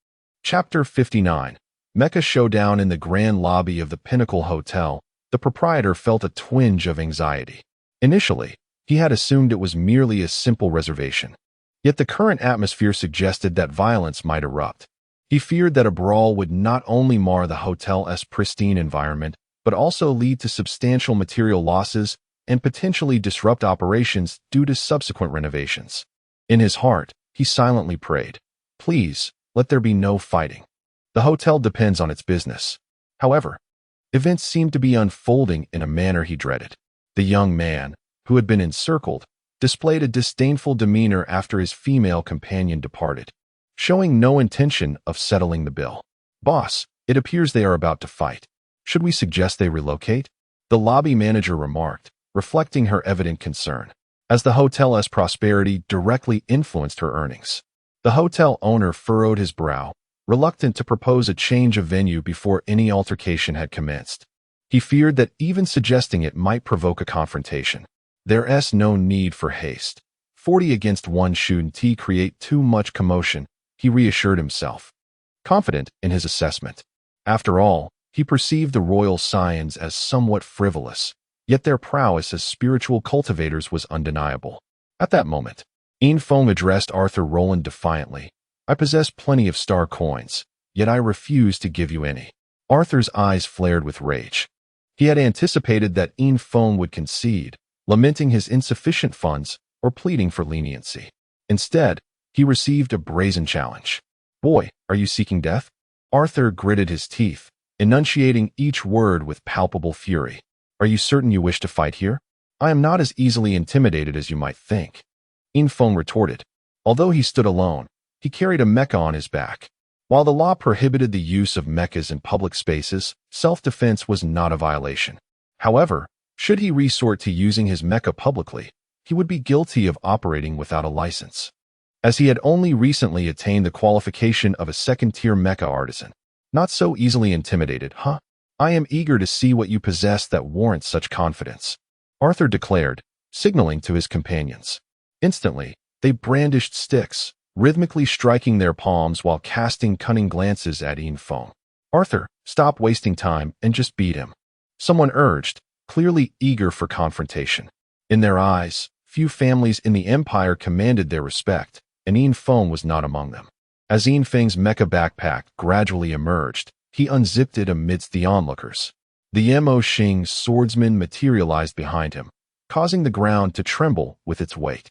Chapter 59. Mecha Showdown. In the grand lobby of the Pinnacle Hotel, the proprietor felt a twinge of anxiety. Initially, he had assumed it was merely a simple reservation. Yet the current atmosphere suggested that violence might erupt. He feared that a brawl would not only mar the hotel's pristine environment, but also lead to substantial material losses and potentially disrupt operations due to subsequent renovations. In his heart, he silently prayed, "Please, let there be no fighting. The hotel depends on its business." However, events seemed to be unfolding in a manner he dreaded. The young man, who had been encircled, displayed a disdainful demeanor after his female companion departed, showing no intention of settling the bill. "Boss, it appears they are about to fight. Should we suggest they relocate?" the lobby manager remarked, reflecting her evident concern, as the hotel's prosperity directly influenced her earnings. The hotel owner furrowed his brow, reluctant to propose a change of venue before any altercation had commenced. He feared that even suggesting it might provoke a confrontation. There's no need for haste. 40 against 1 shouldn't create too much commotion, he reassured himself, confident in his assessment. After all, he perceived the royal scions as somewhat frivolous, yet their prowess as spiritual cultivators was undeniable. At that moment, Infiltration addressed Arthur Roland defiantly. I possess plenty of star coins, yet I refuse to give you any. Arthur's eyes flared with rage. He had anticipated that Infiltration would concede, lamenting his insufficient funds or pleading for leniency. Instead, he received a brazen challenge. Boy, are you seeking death? Arthur gritted his teeth, enunciating each word with palpable fury. Are you certain you wish to fight here? I am not as easily intimidated as you might think. Infiltration retorted. Although he stood alone, he carried a mecha on his back. While the law prohibited the use of mechas in public spaces, self-defense was not a violation. However, should he resort to using his mecha publicly, he would be guilty of operating without a license. As he had only recently attained the qualification of a second-tier mecha artisan. Not so easily intimidated, huh? I am eager to see what you possess that warrants such confidence, Arthur declared, signaling to his companions. Instantly, they brandished sticks, rhythmically striking their palms while casting cunning glances at Infiltration. Arthur, stop wasting time and just beat him, someone urged, clearly eager for confrontation. In their eyes, few families in the Empire commanded their respect, and Infiltration was not among them. As Infiltration's mecha backpack gradually emerged, he unzipped it amidst the onlookers. The Mech's swordsman materialized behind him, causing the ground to tremble with its weight.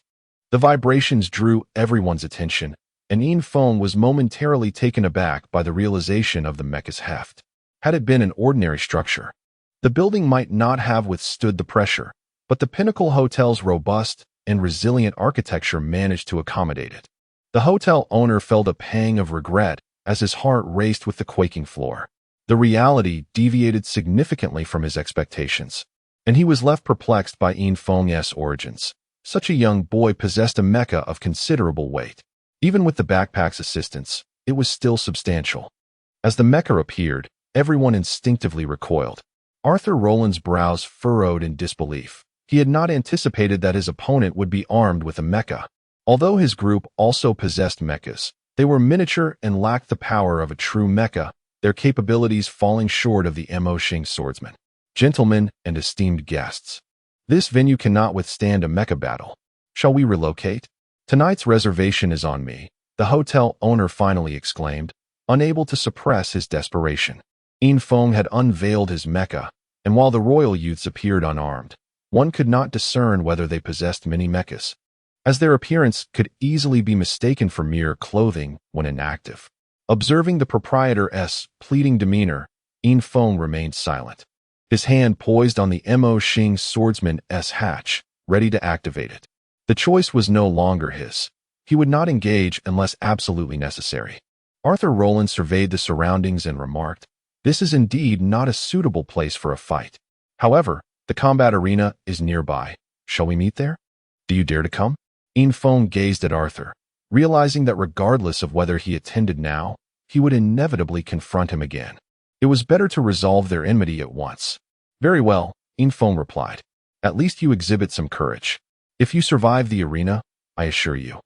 The vibrations drew everyone's attention, and Infiltration was momentarily taken aback by the realization of the mecha's heft. Had it been an ordinary structure, the building might not have withstood the pressure, but the Pinnacle Hotel's robust and resilient architecture managed to accommodate it. The hotel owner felt a pang of regret as his heart raced with the quaking floor. The reality deviated significantly from his expectations, and he was left perplexed by Infiltration's origins. Such a young boy possessed a mecha of considerable weight. Even with the backpack's assistance, it was still substantial. As the mecha appeared, everyone instinctively recoiled. Arthur Roland's brows furrowed in disbelief. He had not anticipated that his opponent would be armed with a mecha. Although his group also possessed mechas, they were miniature and lacked the power of a true mecha, their capabilities falling short of the Mech's swordsman. Gentlemen and esteemed guests, this venue cannot withstand a mecha battle. Shall we relocate? Tonight's reservation is on me, the hotel owner finally exclaimed, unable to suppress his desperation. Infiltration had unveiled his mecha, and while the royal youths appeared unarmed, one could not discern whether they possessed many mechas, as their appearance could easily be mistaken for mere clothing when inactive. Observing the proprietor's pleading demeanor, Infiltration remained silent, his hand poised on the Mech's swordsman's hatch, ready to activate it. The choice was no longer his. He would not engage unless absolutely necessary. Arthur Roland surveyed the surroundings and remarked, "This is indeed not a suitable place for a fight. However, the combat arena is nearby. Shall we meet there? Do you dare to come?" Infiltration gazed at Arthur, realizing that regardless of whether he attended now, he would inevitably confront him again. It was better to resolve their enmity at once. "Very well," Infiltration replied. "At least you exhibit some courage. If you survive the arena, I assure you,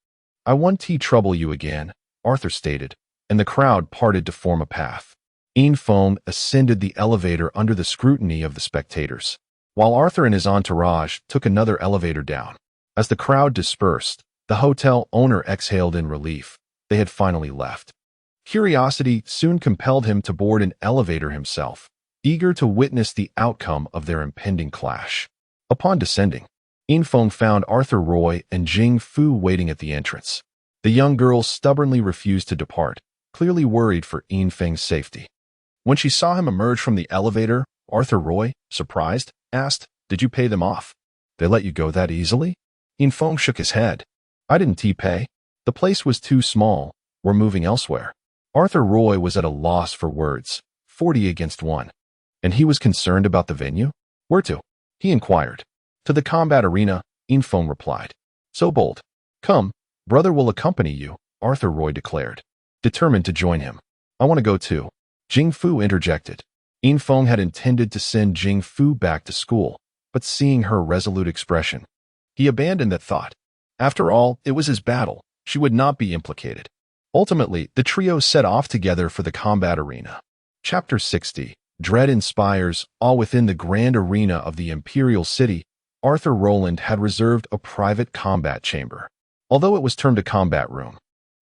I won't trouble you again," Arthur stated, and the crowd parted to form a path. Infiltration ascended the elevator under the scrutiny of the spectators, while Arthur and his entourage took another elevator down. As the crowd dispersed, the hotel owner exhaled in relief. They had finally left. Curiosity soon compelled him to board an elevator himself, eager to witness the outcome of their impending clash. Upon descending, Infiltration found Arthur Roy and Jing Fu waiting at the entrance. The young girl stubbornly refused to depart, clearly worried for Infiltration's safety. When she saw him emerge from the elevator, Arthur Roy, surprised, asked, "Did you pay them off? They let you go that easily?" Infiltration shook his head. "I didn't pay. The place was too small. We're moving elsewhere." Arthur Roy was at a loss for words, 40 against 1. And he was concerned about the venue? "Where to?" he inquired. "To the combat arena," Infiltration replied. "So bold. Come, brother will accompany you," Arthur Roy declared, determined to join him. I want to go too. Jing Fu interjected. Yin Feng had intended to send Jing Fu back to school, but seeing her resolute expression, he abandoned that thought. After all, it was his battle. She would not be implicated. Ultimately, the trio set off together for the combat arena. Chapter 60. Dread inspires. All within the grand arena of the Imperial City, Arthur Roland had reserved a private combat chamber. Although it was termed a combat room,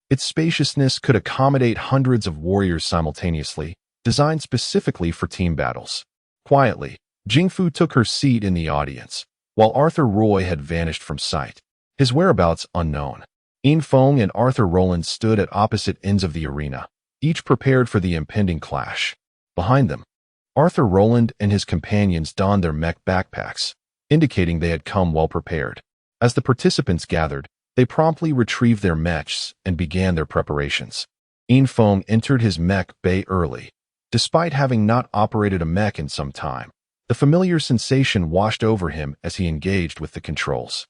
its spaciousness could accommodate hundreds of warriors simultaneously, designed specifically for team battles. Quietly, Jing Fu took her seat in the audience, while Arthur Roy had vanished from sight, his whereabouts unknown. Yin Feng and Arthur Roland stood at opposite ends of the arena, each prepared for the impending clash. Behind them, Arthur Roland and his companions donned their mech backpacks, indicating they had come well prepared. As the participants gathered, they promptly retrieved their mechs and began their preparations. Yin Feng entered his mech bay early. Despite having not operated a mech in some time, the familiar sensation washed over him as he engaged with the controls.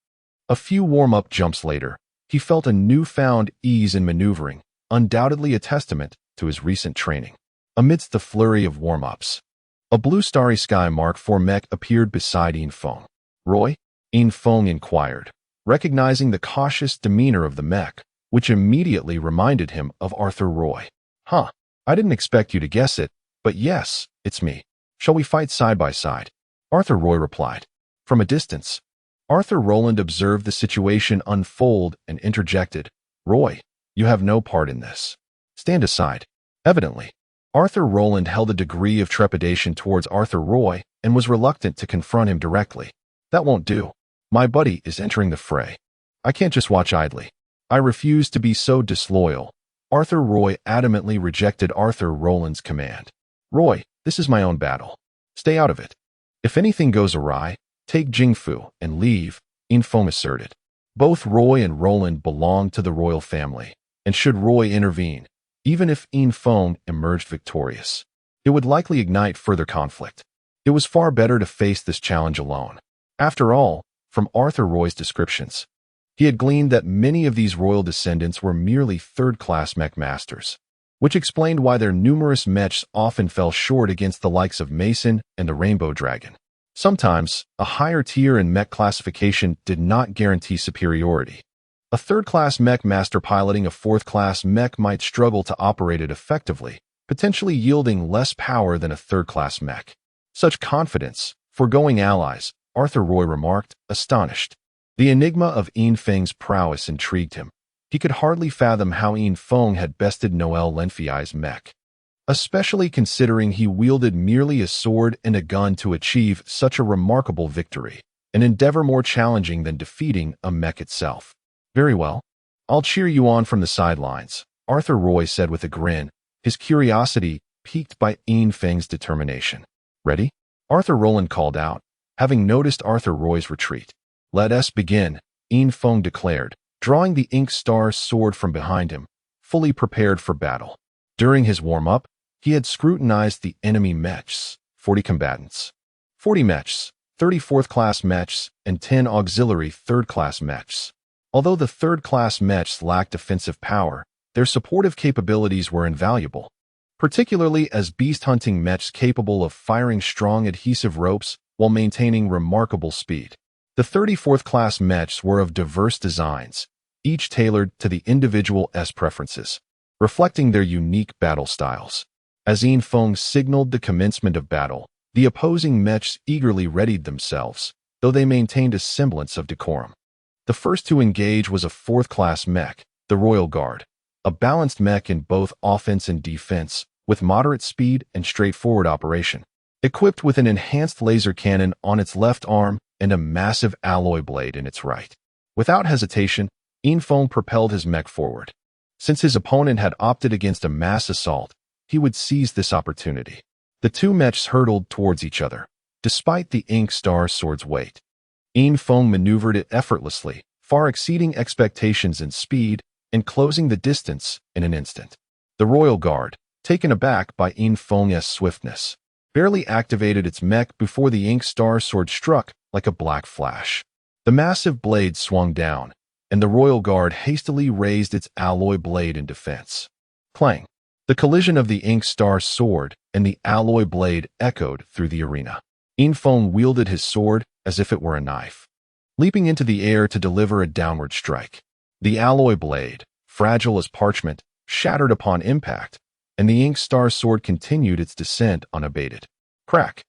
A few warm-up jumps later, he felt a newfound ease in maneuvering, undoubtedly a testament to his recent training. Amidst the flurry of warm-ups, a blue Starry Sky Mark IV mech appeared beside Yin Feng. Roy? Yin Feng inquired, recognizing the cautious demeanor of the mech, which immediately reminded him of Arthur Roy. Huh, I didn't expect you to guess it, but yes, it's me. Shall we fight side by side? Arthur Roy replied. From a distance, Arthur Roland observed the situation unfold and interjected, Roy, you have no part in this. Stand aside. Evidently, Arthur Roland held a degree of trepidation towards Arthur Roy and was reluctant to confront him directly. That won't do. My buddy is entering the fray. I can't just watch idly. I refuse to be so disloyal. Arthur Roy adamantly rejected Arthur Roland's command. Roy, this is my own battle. Stay out of it. If anything goes awry, take Jing Fu and leave, Yin Feng asserted. Both Roy and Roland belonged to the royal family, and should Roy intervene, even if Yin Feng emerged victorious, it would likely ignite further conflict. It was far better to face this challenge alone. After all, from Arthur Roy's descriptions, he had gleaned that many of these royal descendants were merely third-class mech masters, which explained why their numerous mechs often fell short against the likes of Mason and the Rainbow Dragon. Sometimes, a higher tier in mech classification did not guarantee superiority. A third-class mech master piloting a fourth-class mech might struggle to operate it effectively, potentially yielding less power than a third-class mech. Such confidence, foregoing allies, Arthur Roy remarked, astonished. The enigma of Yin Feng's prowess intrigued him. He could hardly fathom how Yin Feng had bested Noel Lenfei's mech, especially considering he wielded merely a sword and a gun to achieve such a remarkable victory, an endeavor more challenging than defeating a mech itself. Very well. I'll cheer you on from the sidelines, Arthur Roy said with a grin, his curiosity piqued by Yin Feng's determination. Ready? Arthur Roland called out, having noticed Arthur Roy's retreat. Let us begin, Yin Feng declared, drawing the ink star sword from behind him, fully prepared for battle. During his warm-up, he had scrutinized the enemy mechs, 40 combatants, 40 mechs, 30 fourth-class mechs, and 10 auxiliary third-class mechs. Although the third-class mechs lacked offensive power, their supportive capabilities were invaluable, particularly as beast-hunting mechs capable of firing strong adhesive ropes while maintaining remarkable speed. The 34th-class mechs were of diverse designs, each tailored to the individual's preferences, reflecting their unique battle styles. As Yin Feng signaled the commencement of battle, the opposing mechs eagerly readied themselves, though they maintained a semblance of decorum. The first to engage was a fourth-class mech, the Royal Guard, a balanced mech in both offense and defense, with moderate speed and straightforward operation. Equipped with an enhanced laser cannon on its left arm and a massive alloy blade in its right. Without hesitation, Yin Feng propelled his mech forward. Since his opponent had opted against a mass assault, he would seize this opportunity. The two mechs hurtled towards each other, despite the ink star sword's weight. Yin Feng maneuvered it effortlessly, far exceeding expectations in speed and closing the distance in an instant. The Royal Guard, taken aback by Yin Feng's swiftness, barely activated its mech before the ink star sword struck like a black flash. The massive blade swung down, and the Royal Guard hastily raised its alloy blade in defense. Clang! The collision of the Ink Star sword and the alloy blade echoed through the arena. Infiltration wielded his sword as if it were a knife, leaping into the air to deliver a downward strike. The alloy blade, fragile as parchment, shattered upon impact, and the Ink Star sword continued its descent unabated. Crack!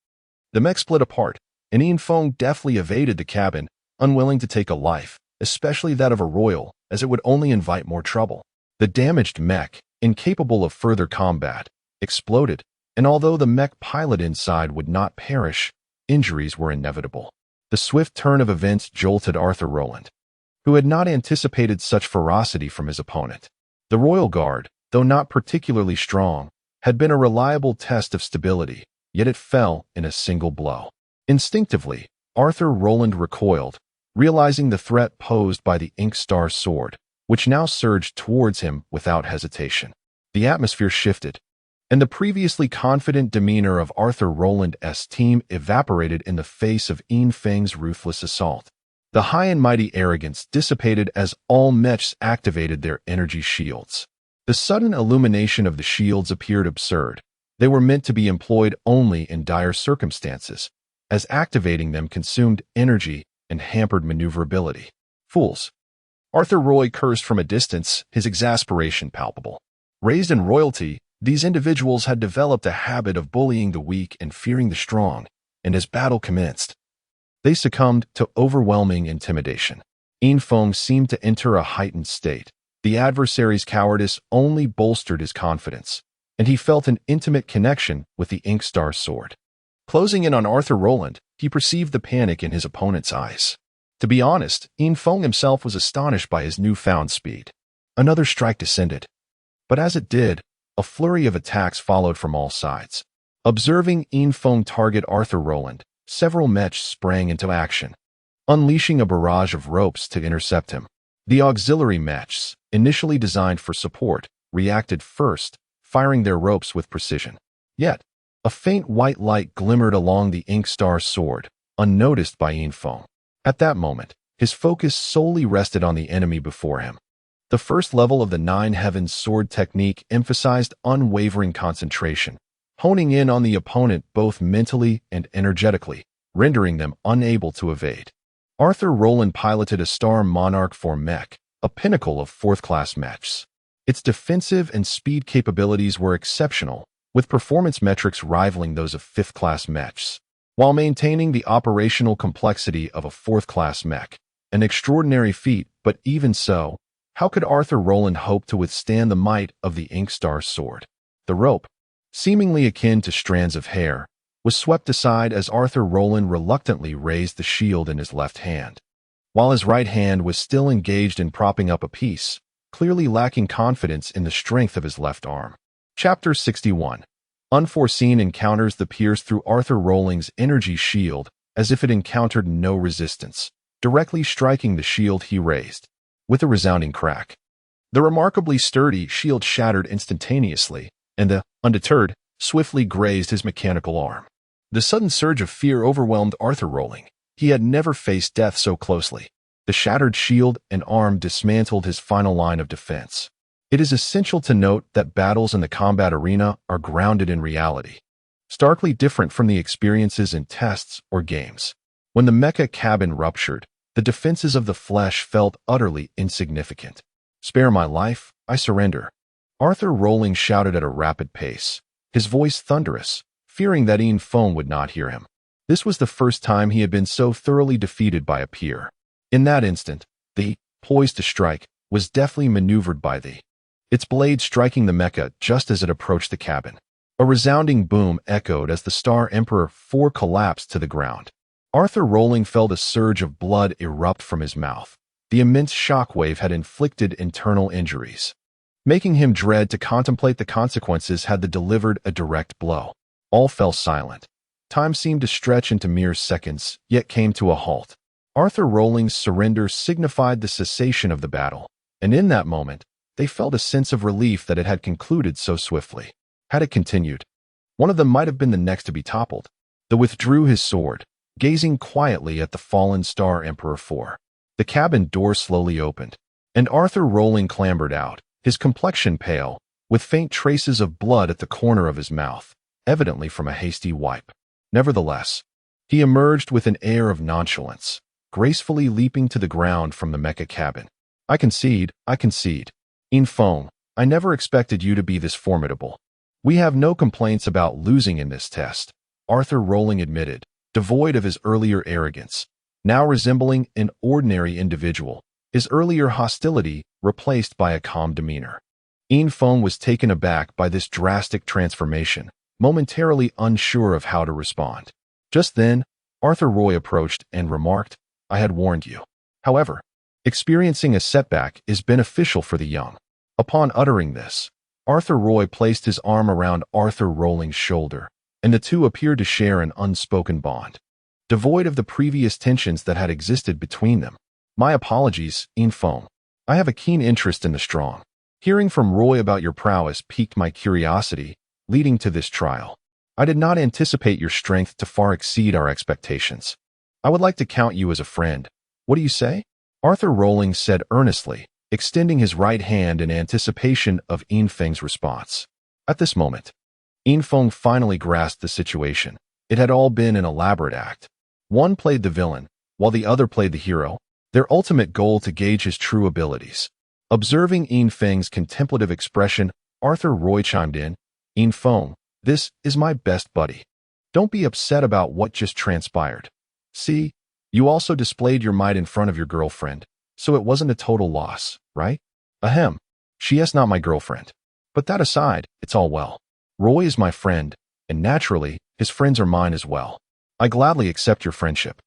The mech split apart, and Infiltration deftly evaded the cabin, unwilling to take a life, especially that of a royal, as it would only invite more trouble. The damaged mech, incapable of further combat, exploded, and although the mech pilot inside would not perish, injuries were inevitable. The swift turn of events jolted Arthur Roland, who had not anticipated such ferocity from his opponent. The Royal Guard, though not particularly strong, had been a reliable test of stability, yet it fell in a single blow. Instinctively, Arthur Roland recoiled, realizing the threat posed by the Ink Star sword, which now surged towards him without hesitation. The atmosphere shifted, and the previously confident demeanor of Arthur Roland's team evaporated in the face of Infiltration's ruthless assault. The high and mighty arrogance dissipated as all Mechs activated their energy shields. The sudden illumination of the shields appeared absurd. They were meant to be employed only in dire circumstances, as activating them consumed energy and hampered maneuverability. Fools! Arthur Roy cursed from a distance, his exasperation palpable. Raised in royalty, these individuals had developed a habit of bullying the weak and fearing the strong, and as battle commenced, they succumbed to overwhelming intimidation. Infiltration seemed to enter a heightened state. The adversary's cowardice only bolstered his confidence, and he felt an intimate connection with the Ink Star sword. Closing in on Arthur Roland, he perceived the panic in his opponent's eyes. To be honest, Infiltration himself was astonished by his newfound speed. Another strike descended, but as it did, a flurry of attacks followed from all sides. Observing Infiltration target Arthur Roland, several Mechs sprang into action, unleashing a barrage of ropes to intercept him. The auxiliary Mechs, initially designed for support, reacted first, firing their ropes with precision. Yet, a faint white light glimmered along the Ink Star sword, unnoticed by Infiltration. At that moment, his focus solely rested on the enemy before him. The first level of the Nine Heavens sword technique emphasized unwavering concentration, honing in on the opponent both mentally and energetically, rendering them unable to evade. Arthur Roland piloted a Star Monarch 4 mech, a pinnacle of fourth-class mechs. Its defensive and speed capabilities were exceptional, with performance metrics rivaling those of fifth-class mechs, while maintaining the operational complexity of a fourth-class mech. An extraordinary feat, but even so, how could Arthur Roland hope to withstand the might of the Ink Star sword? The rope, seemingly akin to strands of hair, was swept aside as Arthur Roland reluctantly raised the shield in his left hand, while his right hand was still engaged in propping up a piece, clearly lacking confidence in the strength of his left arm. Chapter 61. Unforeseen encounters. The pierce through Arthur Roland's energy shield as if it encountered no resistance, directly striking the shield he raised, with a resounding crack. The remarkably sturdy shield shattered instantaneously, and undeterred, swiftly grazed his mechanical arm. The sudden surge of fear overwhelmed Arthur Roland. He had never faced death so closely. The shattered shield and arm dismantled his final line of defense. It is essential to note that battles in the combat arena are grounded in reality, starkly different from the experiences in tests or games. When the Mecha cabin ruptured, the defenses of the flesh felt utterly insignificant. "Spare my life, I surrender," Arthur Roland shouted at a rapid pace, his voice thunderous, fearing that Infiltration would not hear him. This was the first time he had been so thoroughly defeated by a peer. In that instant, the poised to strike was deftly maneuvered by its blade striking the Mecha just as it approached the cabin. A resounding boom echoed as the Star Emperor 4 collapsed to the ground. Arthur Roland felt a surge of blood erupt from his mouth. The immense shockwave had inflicted internal injuries, making him dread to contemplate the consequences had they delivered a direct blow. All fell silent. Time seemed to stretch into mere seconds, yet came to a halt. Arthur Roland's surrender signified the cessation of the battle, and in that moment, they felt a sense of relief that it had concluded so swiftly. Had it continued, one of them might have been the next to be toppled. They withdrew his sword, gazing quietly at the fallen Star Emperor 4. The cabin door slowly opened, and Arthur Roland clambered out, his complexion pale, with faint traces of blood at the corner of his mouth, evidently from a hasty wipe. Nevertheless, he emerged with an air of nonchalance, gracefully leaping to the ground from the Mecha cabin. I concede. Infong, I never expected you to be this formidable. We have no complaints about losing in this test, Arthur Rowling admitted, devoid of his earlier arrogance, now resembling an ordinary individual, his earlier hostility replaced by a calm demeanor. Infong was taken aback by this drastic transformation, momentarily unsure of how to respond. Just then, Arthur Roy approached and remarked, I had warned you. However, experiencing a setback is beneficial for the young. Upon uttering this, Arthur Roy placed his arm around Arthur Rowling's shoulder, and the two appeared to share an unspoken bond, devoid of the previous tensions that had existed between them. My apologies, Infong. I have a keen interest in the strong. Hearing from Roy about your prowess piqued my curiosity, leading to this trial. I did not anticipate your strength to far exceed our expectations. I would like to count you as a friend. What do you say? Arthur Rowling said earnestly, extending his right hand in anticipation of Infeng's response. At this moment, Infeng finally grasped the situation. It had all been an elaborate act. One played the villain, while the other played the hero, their ultimate goal to gauge his true abilities. Observing Infeng's contemplative expression, Arthur Roy chimed in, Infeng, this is my best buddy. Don't be upset about what just transpired. See, you also displayed your might in front of your girlfriend, so it wasn't a total loss, right? Ahem. She is not my girlfriend. But that aside, it's all well. Roy is my friend, and naturally, his friends are mine as well. I gladly accept your friendship.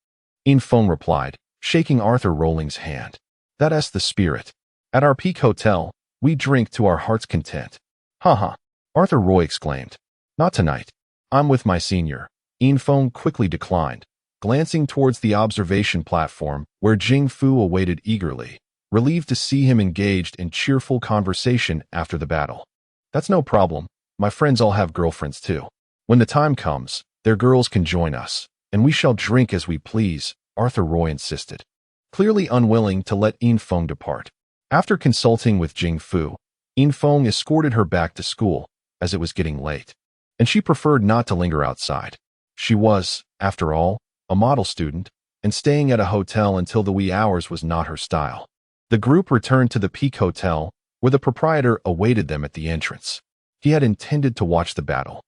Infeng replied, shaking Arthur Rowling's hand. That's the spirit. At our Peak Hotel, we drink to our heart's content. Haha, Arthur Roy exclaimed. Not tonight. I'm with my senior. Infeng quickly declined, glancing towards the observation platform where Jing Fu awaited eagerly, relieved to see him engaged in cheerful conversation after the battle. That's no problem. My friends all have girlfriends too. When the time comes, their girls can join us, and we shall drink as we please, Arthur Roy insisted, clearly unwilling to let Infeng depart. After consulting with Jing Fu, Infeng escorted her back to school, as it was getting late, and she preferred not to linger outside. She was, after all, a model student, and staying at a hotel until the wee hours was not her style. The group returned to the Peak Hotel, where the proprietor awaited them at the entrance. He had intended to watch the battle,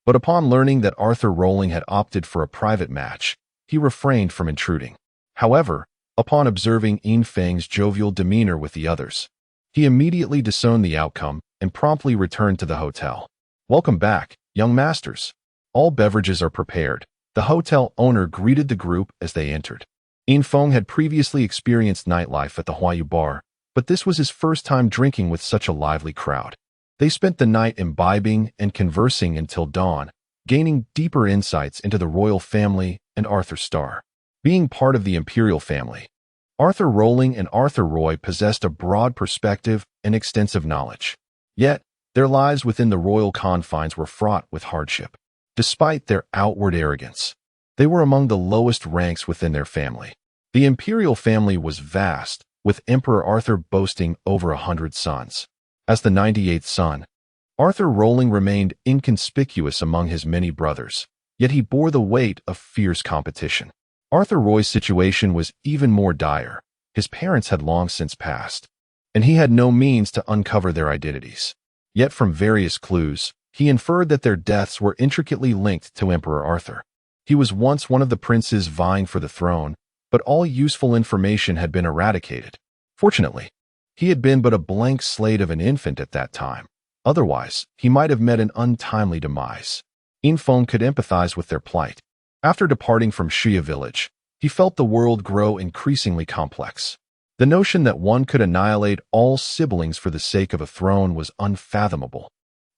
but upon learning that Arthur Rowling had opted for a private match, he refrained from intruding. However, upon observing Infeng's jovial demeanor with the others, he immediately discerned the outcome and promptly returned to the hotel. Welcome back, young masters. All beverages are prepared. The hotel owner greeted the group as they entered. Infeng had previously experienced nightlife at the Huayu Bar, but this was his first time drinking with such a lively crowd. They spent the night imbibing and conversing until dawn, gaining deeper insights into the royal family and Arthur Starr. Being part of the imperial family, Arthur Rowling and Arthur Roy possessed a broad perspective and extensive knowledge. Yet, their lives within the royal confines were fraught with hardship. Despite their outward arrogance, they were among the lowest ranks within their family. The imperial family was vast, with Emperor Arthur boasting over 100 sons. As the 98th son, Arthur Rowling remained inconspicuous among his many brothers, yet he bore the weight of fierce competition. Arthur Roy's situation was even more dire. His parents had long since passed, and he had no means to uncover their identities. Yet from various clues, he inferred that their deaths were intricately linked to Emperor Arthur. He was once one of the princes vying for the throne, but all useful information had been eradicated. Fortunately, he had been but a blank slate of an infant at that time. Otherwise, he might have met an untimely demise. Infeng could empathize with their plight. After departing from Shia village, he felt the world grow increasingly complex. The notion that one could annihilate all siblings for the sake of a throne was unfathomable,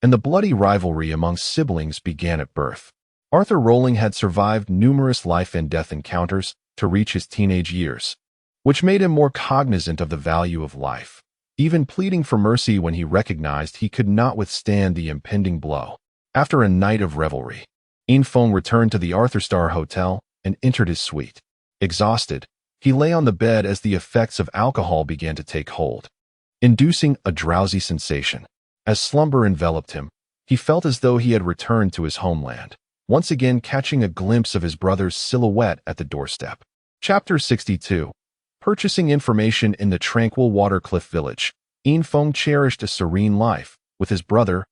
and the bloody rivalry among siblings began at birth. Arthur Rowling had survived numerous life and death encounters to reach his teenage years, which made him more cognizant of the value of life, even pleading for mercy when he recognized he could not withstand the impending blow. After a night of revelry, Infeng returned to the Arthur Starr Hotel and entered his suite. Exhausted, he lay on the bed as the effects of alcohol began to take hold, inducing a drowsy sensation. As slumber enveloped him, he felt as though he had returned to his homeland, once again catching a glimpse of his brother's silhouette at the doorstep. Chapter 62. Purchasing information in the tranquil Watercliff village, Infong cherished a serene life with his brother,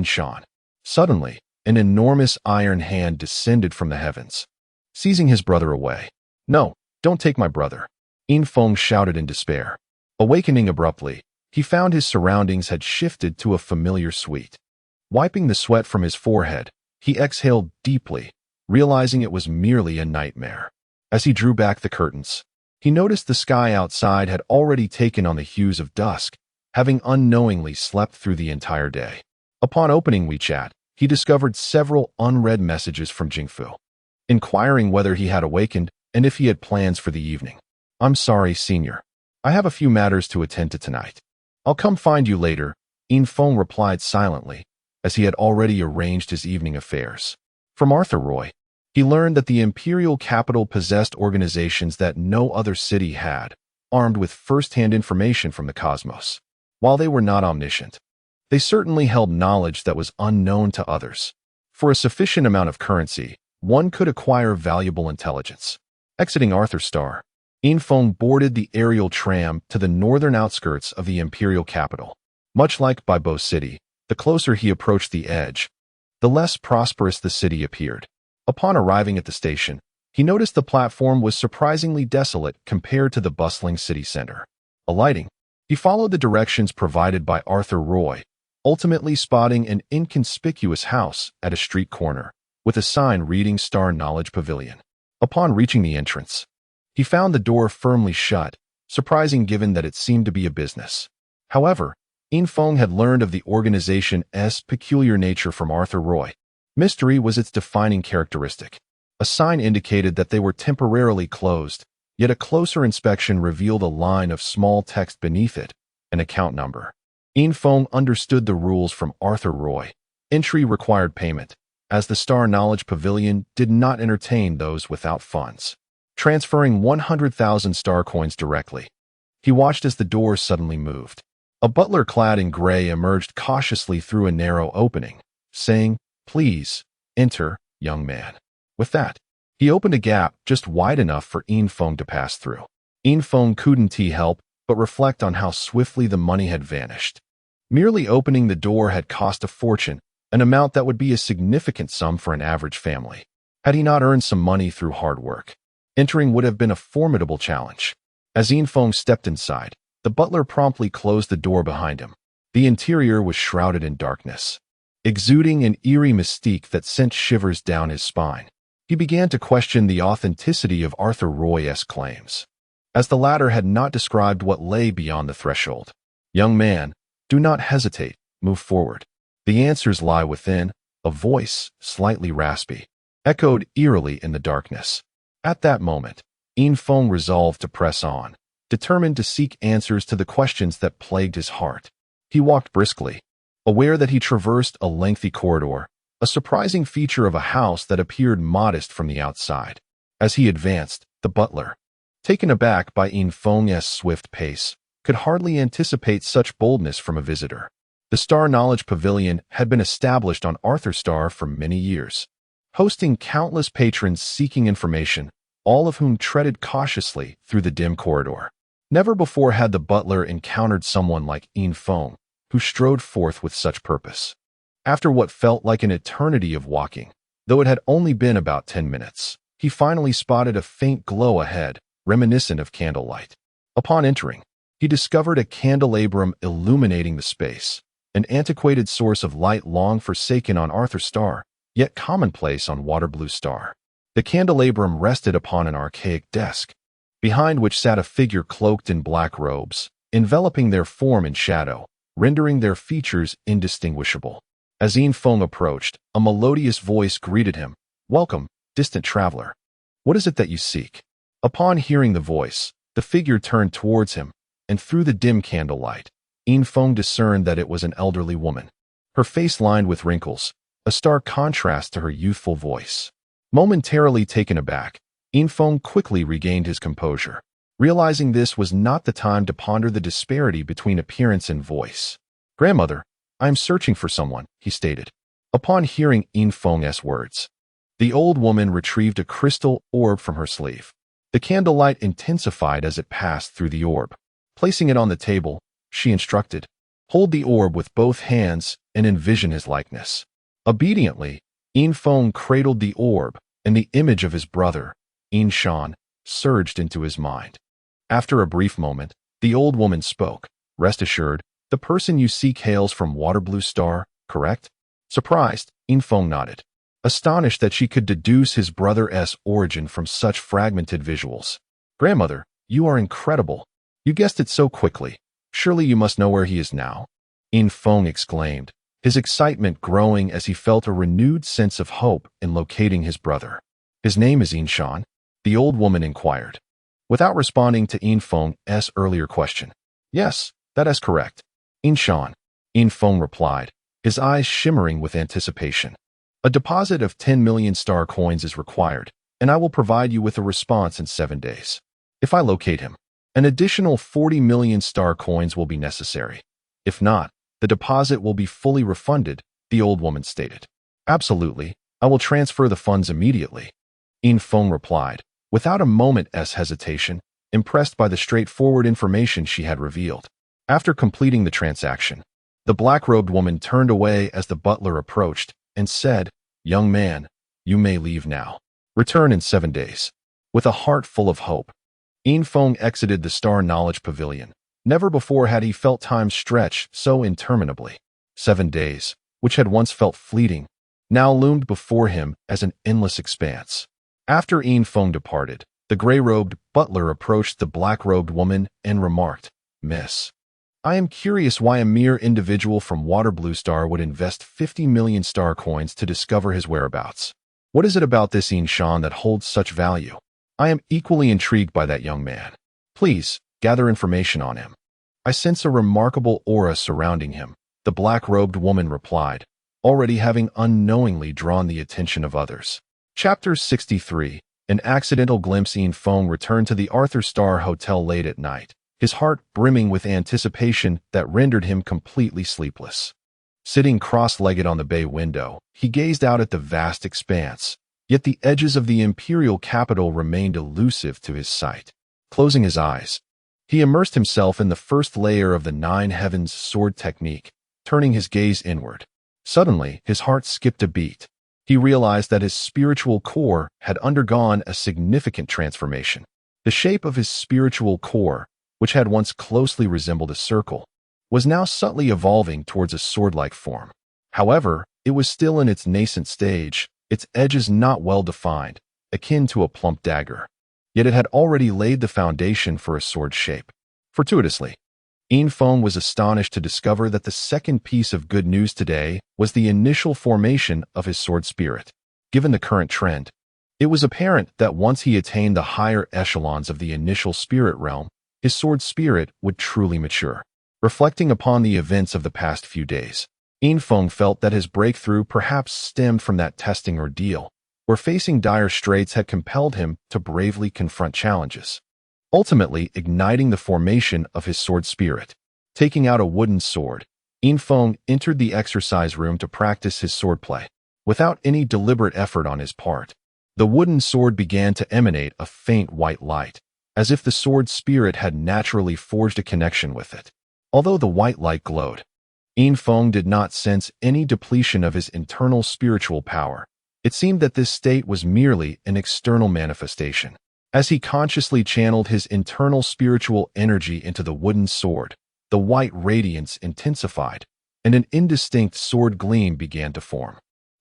Shan. Suddenly, an enormous iron hand descended from the heavens, seizing his brother away. "No, don't take my brother," Infong shouted in despair. Awakening abruptly, he found his surroundings had shifted to a familiar suite. Wiping the sweat from his forehead, he exhaled deeply, realizing it was merely a nightmare. As he drew back the curtains, he noticed the sky outside had already taken on the hues of dusk, having unknowingly slept through the entire day. Upon opening WeChat, he discovered several unread messages from Jingfu, inquiring whether he had awakened and if he had plans for the evening. "I'm sorry, Senior. I have a few matters to attend to tonight. I'll come find you later," Infong replied silently, as he had already arranged his evening affairs. From Arthur Roy, he learned that the imperial capital possessed organizations that no other city had, armed with first-hand information from the cosmos. While they were not omniscient, they certainly held knowledge that was unknown to others. For a sufficient amount of currency, one could acquire valuable intelligence. Exiting Arthur Star, Infong boarded the aerial tram to the northern outskirts of the imperial capital. Much like Baibo City, the closer he approached the edge, the less prosperous the city appeared. Upon arriving at the station, he noticed the platform was surprisingly desolate compared to the bustling city center. Alighting, he followed the directions provided by Arthur Roy, ultimately spotting an inconspicuous house at a street corner, with a sign reading Star Knowledge Pavilion. Upon reaching the entrance, he found the door firmly shut, surprising given that it seemed to be a business. However, Infong had learned of the organization's peculiar nature from Arthur Roy. Mystery was its defining characteristic. A sign indicated that they were temporarily closed, yet a closer inspection revealed a line of small text beneath it, an account number. Infong understood the rules from Arthur Roy. Entry required payment, as the Star Knowledge Pavilion did not entertain those without funds. Transferring 100,000 star coins directly, he watched as the door suddenly moved. A butler clad in gray emerged cautiously through a narrow opening, saying, "Please, enter, young man." With that, he opened a gap just wide enough for Infong to pass through. Infong couldn't help but reflect on how swiftly the money had vanished. Merely opening the door had cost a fortune, an amount that would be a significant sum for an average family, had he not earned some money through hard work. Entering would have been a formidable challenge. As Infong stepped inside, the butler promptly closed the door behind him. The interior was shrouded in darkness, exuding an eerie mystique that sent shivers down his spine. He began to question the authenticity of Arthur Roy's claims, as the latter had not described what lay beyond the threshold. "Young man, do not hesitate, move forward. The answers lie within," a voice, slightly raspy, echoed eerily in the darkness. At that moment, Infong resolved to press on, determined to seek answers to the questions that plagued his heart. He walked briskly, aware that he traversed a lengthy corridor, a surprising feature of a house that appeared modest from the outside. As he advanced, the butler, taken aback by Infong's swift pace, could hardly anticipate such boldness from a visitor. The Star Knowledge Pavilion had been established on Arthur Star for many years, hosting countless patrons seeking information, all of whom treaded cautiously through the dim corridor. Never before had the butler encountered someone like Infong, who strode forth with such purpose. After what felt like an eternity of walking, though it had only been about 10 minutes, he finally spotted a faint glow ahead, reminiscent of candlelight. Upon entering, he discovered a candelabrum illuminating the space, an antiquated source of light long forsaken on Arthur Star, yet commonplace on Waterblue Star. The candelabrum rested upon an archaic desk, behind which sat a figure cloaked in black robes, enveloping their form in shadow, rendering their features indistinguishable. As Infong approached, a melodious voice greeted him. "Welcome, distant traveler. What is it that you seek?" Upon hearing the voice, the figure turned towards him, and through the dim candlelight, Infong discerned that it was an elderly woman, her face lined with wrinkles, a stark contrast to her youthful voice. Momentarily taken aback, Infong quickly regained his composure, realizing this was not the time to ponder the disparity between appearance and voice. "Grandmother, "I'm searching for someone," he stated. Upon hearing Yin Feng's words, the old woman retrieved a crystal orb from her sleeve. The candlelight intensified as it passed through the orb. Placing it on the table, she instructed, "Hold the orb with both hands and envision his likeness." Obediently, Yin Feng cradled the orb, and the image of his brother, Yin Shan, surged into his mind. After a brief moment, the old woman spoke. "Rest assured, the person you seek hails from Waterblue Star, correct?" Surprised, Yin Feng nodded, astonished that she could deduce his brother's origin from such fragmented visuals. "Grandmother, you are incredible. You guessed it so quickly. Surely you must know where he is now?" Yin Feng exclaimed, his excitement growing as he felt a renewed sense of hope in locating his brother. "His name is Yin Shan?" the old woman inquired, without responding to Yin Feng's earlier question. "Yes, that is correct. Yin Shan," Yin Feng replied, his eyes shimmering with anticipation. "A deposit of 10 million star coins is required, and I will provide you with a response in 7 days. If I locate him, an additional 40 million star coins will be necessary. If not, the deposit will be fully refunded," the old woman stated. "Absolutely, I will transfer the funds immediately," Yin Feng replied, without a moment's hesitation, impressed by the straightforward information she had revealed. After completing the transaction, the black-robed woman turned away as the butler approached and said, "Young man, you may leave now. Return in 7 days." With a heart full of hope, Yin Feng exited the Star Knowledge Pavilion. Never before had he felt time stretch so interminably. 7 days, which had once felt fleeting, now loomed before him as an endless expanse. After Yin Feng departed, the gray-robed butler approached the black-robed woman and remarked, "Miss, I am curious why a mere individual from Waterblue Star would invest 50 million star coins to discover his whereabouts. What is it about this Yin Shan that holds such value? I am equally intrigued by that young man. Please, gather information on him. I sense a remarkable aura surrounding him," the black-robed woman replied, already having unknowingly drawn the attention of others. Chapter 63. An accidental glimpse. Yin Feng returned to the Arthur Star Hotel late at night, his heart brimming with anticipation that rendered him completely sleepless. Sitting cross-legged on the bay window, he gazed out at the vast expanse, yet the edges of the imperial capital remained elusive to his sight. Closing his eyes, he immersed himself in the first layer of the 9 Heavens sword technique, turning his gaze inward. Suddenly, his heart skipped a beat. He realized that his spiritual core had undergone a significant transformation. The shape of his spiritual core, which had once closely resembled a circle, was now subtly evolving towards a sword-like form. However, it was still in its nascent stage, its edges not well defined, akin to a plump dagger. Yet it had already laid the foundation for a sword shape. Fortuitously, Yin Feng was astonished to discover that the second piece of good news today was the initial formation of his sword spirit. Given the current trend, it was apparent that once he attained the higher echelons of the initial spirit realm, his sword spirit would truly mature. Reflecting upon the events of the past few days, Yin Feng felt that his breakthrough perhaps stemmed from that testing ordeal, where facing dire straits had compelled him to bravely confront challenges, ultimately igniting the formation of his sword spirit. Taking out a wooden sword, Yin Feng entered the exercise room to practice his swordplay. Without any deliberate effort on his part, the wooden sword began to emanate a faint white light, as if the sword spirit had naturally forged a connection with it. Although the white light glowed, Yin Feng did not sense any depletion of his internal spiritual power. It seemed that this state was merely an external manifestation. As he consciously channeled his internal spiritual energy into the wooden sword, the white radiance intensified, and an indistinct sword gleam began to form.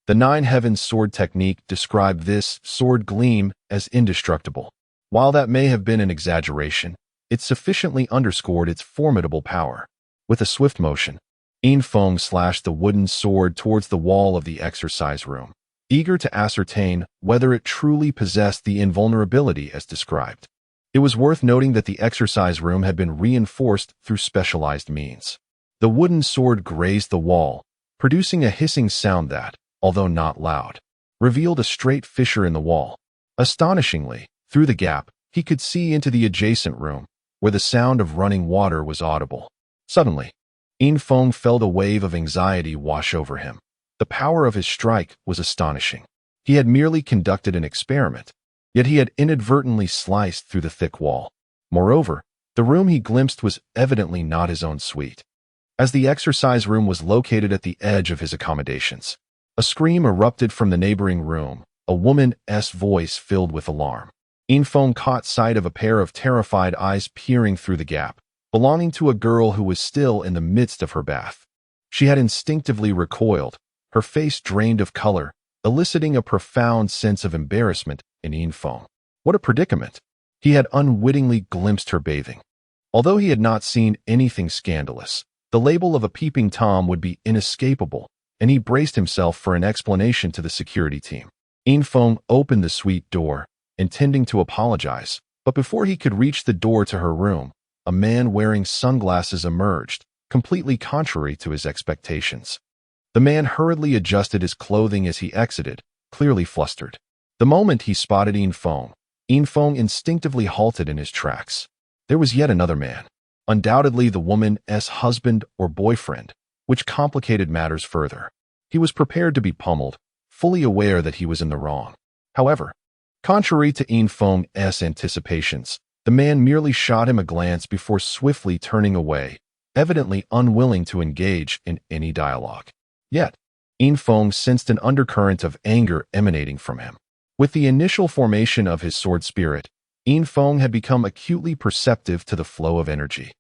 The 9 Heavens sword technique described this sword gleam as indestructible. While that may have been an exaggeration, it sufficiently underscored its formidable power. With a swift motion, Yin Feng slashed the wooden sword towards the wall of the exercise room, eager to ascertain whether it truly possessed the invulnerability as described. It was worth noting that the exercise room had been reinforced through specialized means. The wooden sword grazed the wall, producing a hissing sound that, although not loud, revealed a straight fissure in the wall. Astonishingly, through the gap, he could see into the adjacent room, where the sound of running water was audible. Suddenly, Infong felt a wave of anxiety wash over him. The power of his strike was astonishing. He had merely conducted an experiment, yet he had inadvertently sliced through the thick wall. Moreover, the room he glimpsed was evidently not his own suite, as the exercise room was located at the edge of his accommodations. A scream erupted from the neighboring room, a woman's voice filled with alarm. Infong caught sight of a pair of terrified eyes peering through the gap, belonging to a girl who was still in the midst of her bath. She had instinctively recoiled, her face drained of color, eliciting a profound sense of embarrassment in Infong. What a predicament! He had unwittingly glimpsed her bathing. Although he had not seen anything scandalous, the label of a peeping Tom would be inescapable, and he braced himself for an explanation to the security team. Infong opened the suite door, intending to apologize, but before he could reach the door to her room, a man wearing sunglasses emerged, completely contrary to his expectations. The man hurriedly adjusted his clothing as he exited, clearly flustered. The moment he spotted Infong instinctively halted in his tracks. There was yet another man, undoubtedly the woman's husband or boyfriend, which complicated matters further. He was prepared to be pummeled, fully aware that he was in the wrong. However, contrary to Infong's anticipations, the man merely shot him a glance before swiftly turning away, evidently unwilling to engage in any dialogue. Yet, Infong sensed an undercurrent of anger emanating from him. With the initial formation of his sword spirit, Infong had become acutely perceptive to the flow of energy.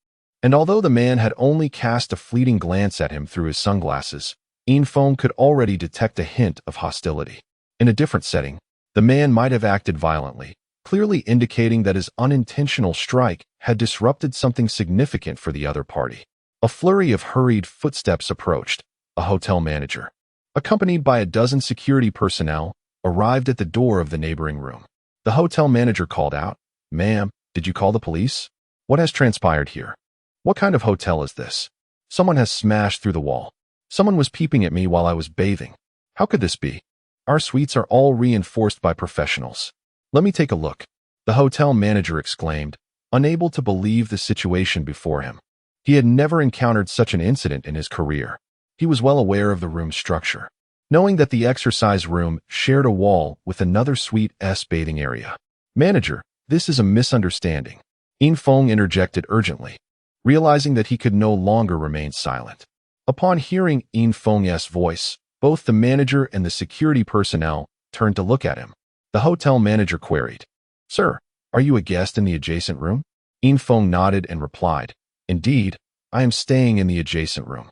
And although the man had only cast a fleeting glance at him through his sunglasses, Infong could already detect a hint of hostility. In a different setting, the man might have acted violently, clearly indicating that his unintentional strike had disrupted something significant for the other party. A flurry of hurried footsteps approached. A hotel manager, accompanied by a dozen security personnel, arrived at the door of the neighboring room. The hotel manager called out, "Ma'am, did you call the police? What has transpired here? What kind of hotel is this? Someone has smashed through the wall. Someone was peeping at me while I was bathing. How could this be? Our suites are all reinforced by professionals. Let me take a look," the hotel manager exclaimed, unable to believe the situation before him. He had never encountered such an incident in his career. He was well aware of the room's structure, knowing that the exercise room shared a wall with another suite's bathing area. "Manager, this is a misunderstanding," Infong interjected urgently, realizing that he could no longer remain silent. Upon hearing Infong's voice, both the manager and the security personnel turned to look at him. The hotel manager queried, "Sir, are you a guest in the adjacent room?" Infong nodded and replied, "Indeed, I am staying in the adjacent room.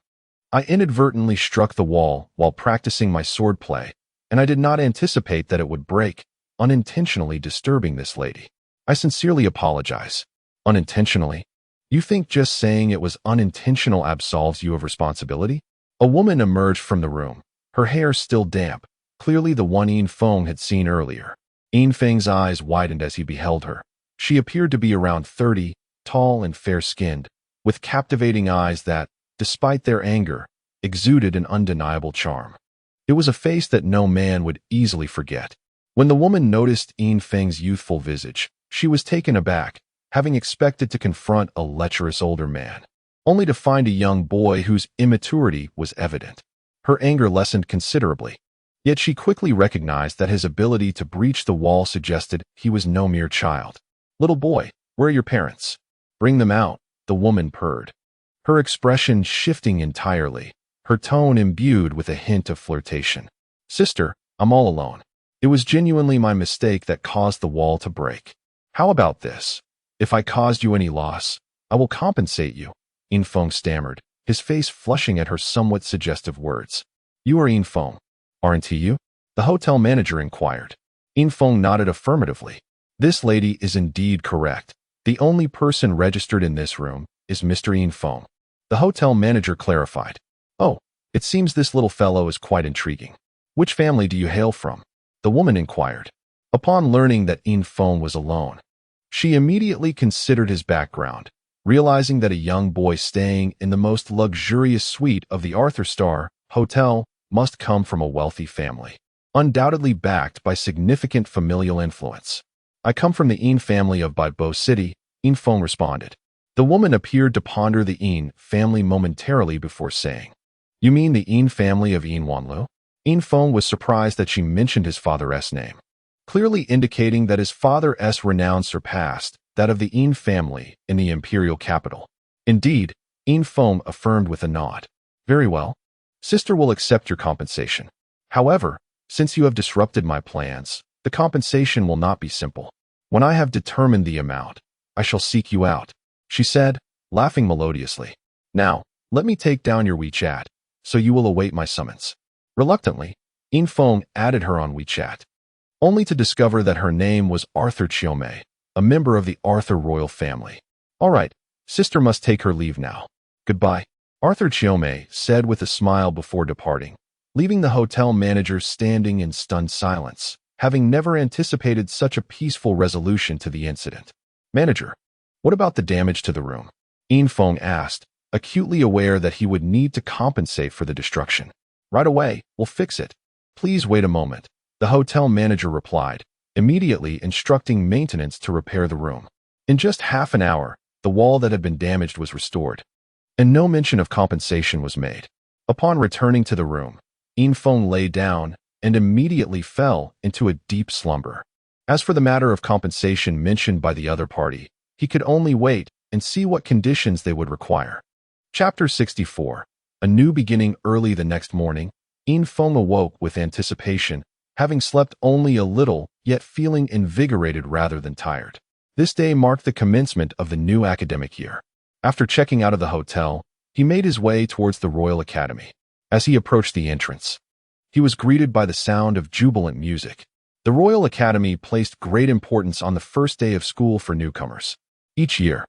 I inadvertently struck the wall while practicing my swordplay, and I did not anticipate that it would break, unintentionally disturbing this lady. I sincerely apologize." "Unintentionally? You think just saying it was unintentional absolves you of responsibility?" A woman emerged from the room, her hair still damp, clearly the one Infong had seen earlier. Infeng's eyes widened as he beheld her. She appeared to be around 30, tall and fair-skinned, with captivating eyes that, despite their anger, exuded an undeniable charm. It was a face that no man would easily forget. When the woman noticed Infeng's youthful visage, she was taken aback, having expected to confront a lecherous older man, only to find a young boy whose immaturity was evident. Her anger lessened considerably, yet she quickly recognized that his ability to breach the wall suggested he was no mere child. "Little boy, where are your parents? Bring them out," the woman purred, her expression shifting entirely, her tone imbued with a hint of flirtation. "Sister, I'm all alone. It was genuinely my mistake that caused the wall to break. How about this? If I caused you any loss, I will compensate you," Infong stammered, his face flushing at her somewhat suggestive words. "You are Infong, aren't you?" the hotel manager inquired. Infong nodded affirmatively. "This lady is indeed correct. The only person registered in this room is Mr. Infong," the hotel manager clarified. "Oh, it seems this little fellow is quite intriguing. Which family do you hail from?" the woman inquired. Upon learning that Infong was alone, she immediately considered his background, realizing that a young boy staying in the most luxurious suite of the Arthur Star Hotel must come from a wealthy family, undoubtedly backed by significant familial influence. "I come from the family of Bo City," Infong responded. The woman appeared to ponder the Yin family momentarily before saying, "You mean the Yin family of Yin Wanlu?" Yin Feng was surprised that she mentioned his father's name, clearly indicating that his father's renown surpassed that of the Yin family in the imperial capital. Indeed, Yin Feng affirmed with a nod. "Very well. Sister will accept your compensation. However, since you have disrupted my plans, the compensation will not be simple. When I have determined the amount, I shall seek you out," she said, laughing melodiously. "Now, let me take down your WeChat, so you will await my summons." Reluctantly, Yin Feng added her on WeChat, only to discover that her name was Arthur Chiome, a member of the Arthur royal family. "All right, sister must take her leave now. Goodbye," Arthur Chiome said with a smile before departing, leaving the hotel manager standing in stunned silence, having never anticipated such a peaceful resolution to the incident. "Manager, what about the damage to the room?" Yin Feng asked, acutely aware that he would need to compensate for the destruction. "Right away, we'll fix it. Please wait a moment," the hotel manager replied, immediately instructing maintenance to repair the room. In just half an hour, the wall that had been damaged was restored, and no mention of compensation was made. Upon returning to the room, Yin Feng lay down and immediately fell into a deep slumber. As for the matter of compensation mentioned by the other party, he could only wait and see what conditions they would require. Chapter 64. A new beginning. Early the next morning, Yin Feng awoke with anticipation, having slept only a little, yet feeling invigorated rather than tired. This day marked the commencement of the new academic year. After checking out of the hotel, he made his way towards the Royal Academy. As he approached the entrance, he was greeted by the sound of jubilant music. The Royal Academy placed great importance on the first day of school for newcomers. Each year,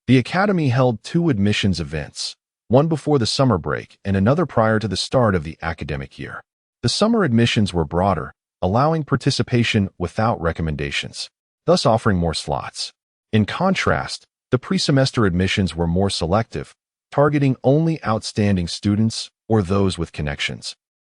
the Academy held 2 admissions events, one before the summer break and another prior to the start of the academic year. The summer admissions were broader, allowing participation without recommendations, thus offering more slots. In contrast, the pre-semester admissions were more selective, targeting only outstanding students or those with connections,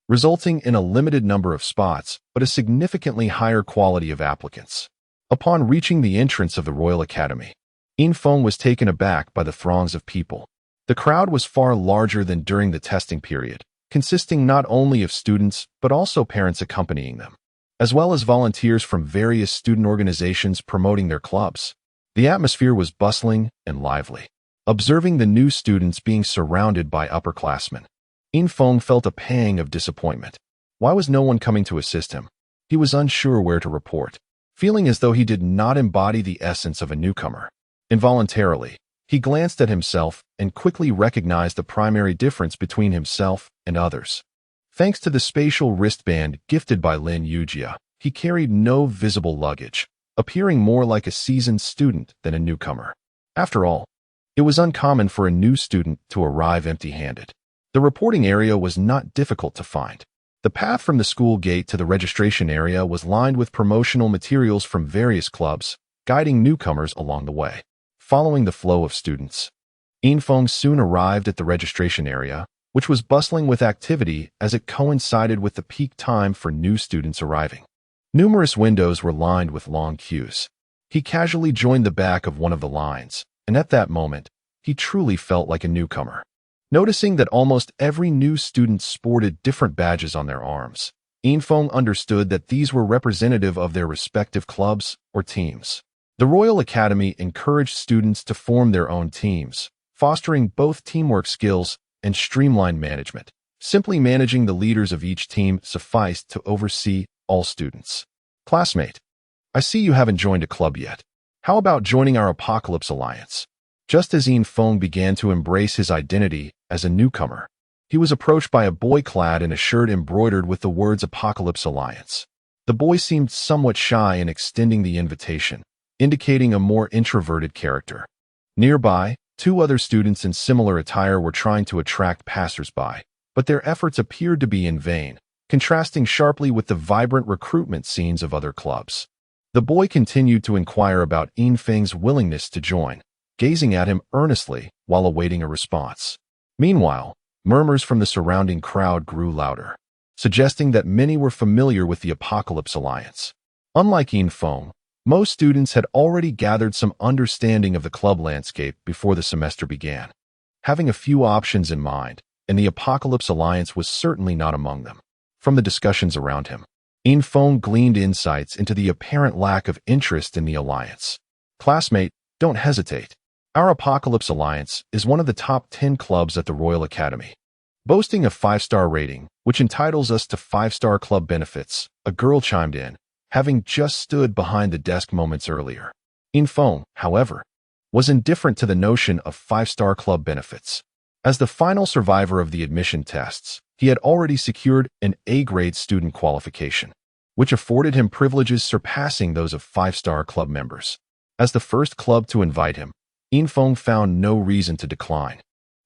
resulting in a limited number of spots but a significantly higher quality of applicants. Upon reaching the entrance of the Royal Academy, Yin Feng was taken aback by the throngs of people. The crowd was far larger than during the testing period, consisting not only of students but also parents accompanying them, as well as volunteers from various student organizations promoting their clubs. The atmosphere was bustling and lively. Observing the new students being surrounded by upperclassmen, Yin Feng felt a pang of disappointment. Why was no one coming to assist him? He was unsure where to report, feeling as though he did not embody the essence of a newcomer. Involuntarily, he glanced at himself and quickly recognized the primary difference between himself and others. Thanks to the spatial wristband gifted by Lin Yujia, he carried no visible luggage, appearing more like a seasoned student than a newcomer. After all, it was uncommon for a new student to arrive empty-handed. The reporting area was not difficult to find. The path from the school gate to the registration area was lined with promotional materials from various clubs, guiding newcomers along the way. Following the flow of students, Yin Feng soon arrived at the registration area, which was bustling with activity as it coincided with the peak time for new students arriving. Numerous windows were lined with long queues. He casually joined the back of one of the lines, and at that moment, he truly felt like a newcomer. Noticing that almost every new student sported different badges on their arms, Yin Feng understood that these were representative of their respective clubs or teams. The Royal Academy encouraged students to form their own teams, fostering both teamwork skills and streamlined management. Simply managing the leaders of each team sufficed to oversee all students. "Classmate, I see you haven't joined a club yet. How about joining our Apocalypse Alliance?" Just as Yin Feng began to embrace his identity as a newcomer, he was approached by a boy clad in a shirt embroidered with the words Apocalypse Alliance. The boy seemed somewhat shy in extending the invitation, indicating a more introverted character. Nearby, 2 other students in similar attire were trying to attract passers-by, but their efforts appeared to be in vain, contrasting sharply with the vibrant recruitment scenes of other clubs. The boy continued to inquire about Yin Feng's willingness to join, gazing at him earnestly while awaiting a response. Meanwhile, murmurs from the surrounding crowd grew louder, suggesting that many were familiar with the Apocalypse Alliance. Unlike Yin Feng, Most students had already gathered some understanding of the club landscape before the semester began, having a few options in mind, and the Apocalypse Alliance was certainly not among them. From the discussions around him, Infong gleaned insights into the apparent lack of interest in the Alliance. Classmate, don't hesitate. Our Apocalypse Alliance is one of the top 10 clubs at the Royal Academy. Boasting a 5-star rating, which entitles us to 5-star club benefits, a girl chimed in, having just stood behind the desk moments earlier. Infong, however, was indifferent to the notion of 5-star club benefits. As the final survivor of the admission tests, he had already secured an A-grade student qualification, which afforded him privileges surpassing those of 5-star club members. As the first club to invite him, Infong found no reason to decline,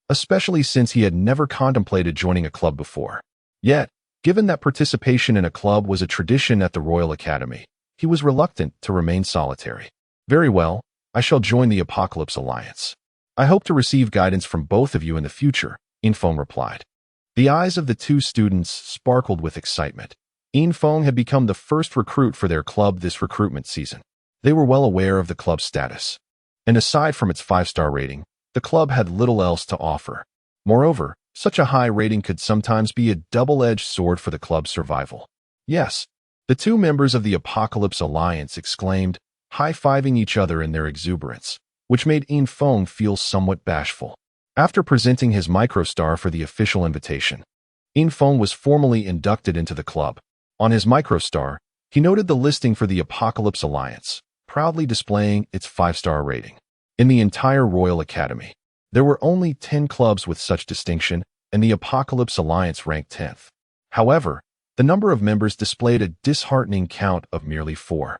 especially since he had never contemplated joining a club before. Yet, given that participation in a club was a tradition at the Royal Academy, he was reluctant to remain solitary. Very well, I shall join the Apocalypse Alliance. I hope to receive guidance from both of you in the future, Infong replied. The eyes of the two students sparkled with excitement. Infong had become the first recruit for their club this recruitment season. They were well aware of the club's status, and aside from its 5-star rating, the club had little else to offer. Moreover, such a high rating could sometimes be a double-edged sword for the club's survival. Yes, the two members of the Apocalypse Alliance exclaimed, high-fiving each other in their exuberance, which made Infong feel somewhat bashful. After presenting his microstar for the official invitation, Infong was formally inducted into the club. On his microstar, he noted the listing for the Apocalypse Alliance, proudly displaying its 5-star rating. In the entire Royal Academy, there were only 10 clubs with such distinction, and the Apocalypse Alliance ranked 10th. However, the number of members displayed a disheartening count of merely 4,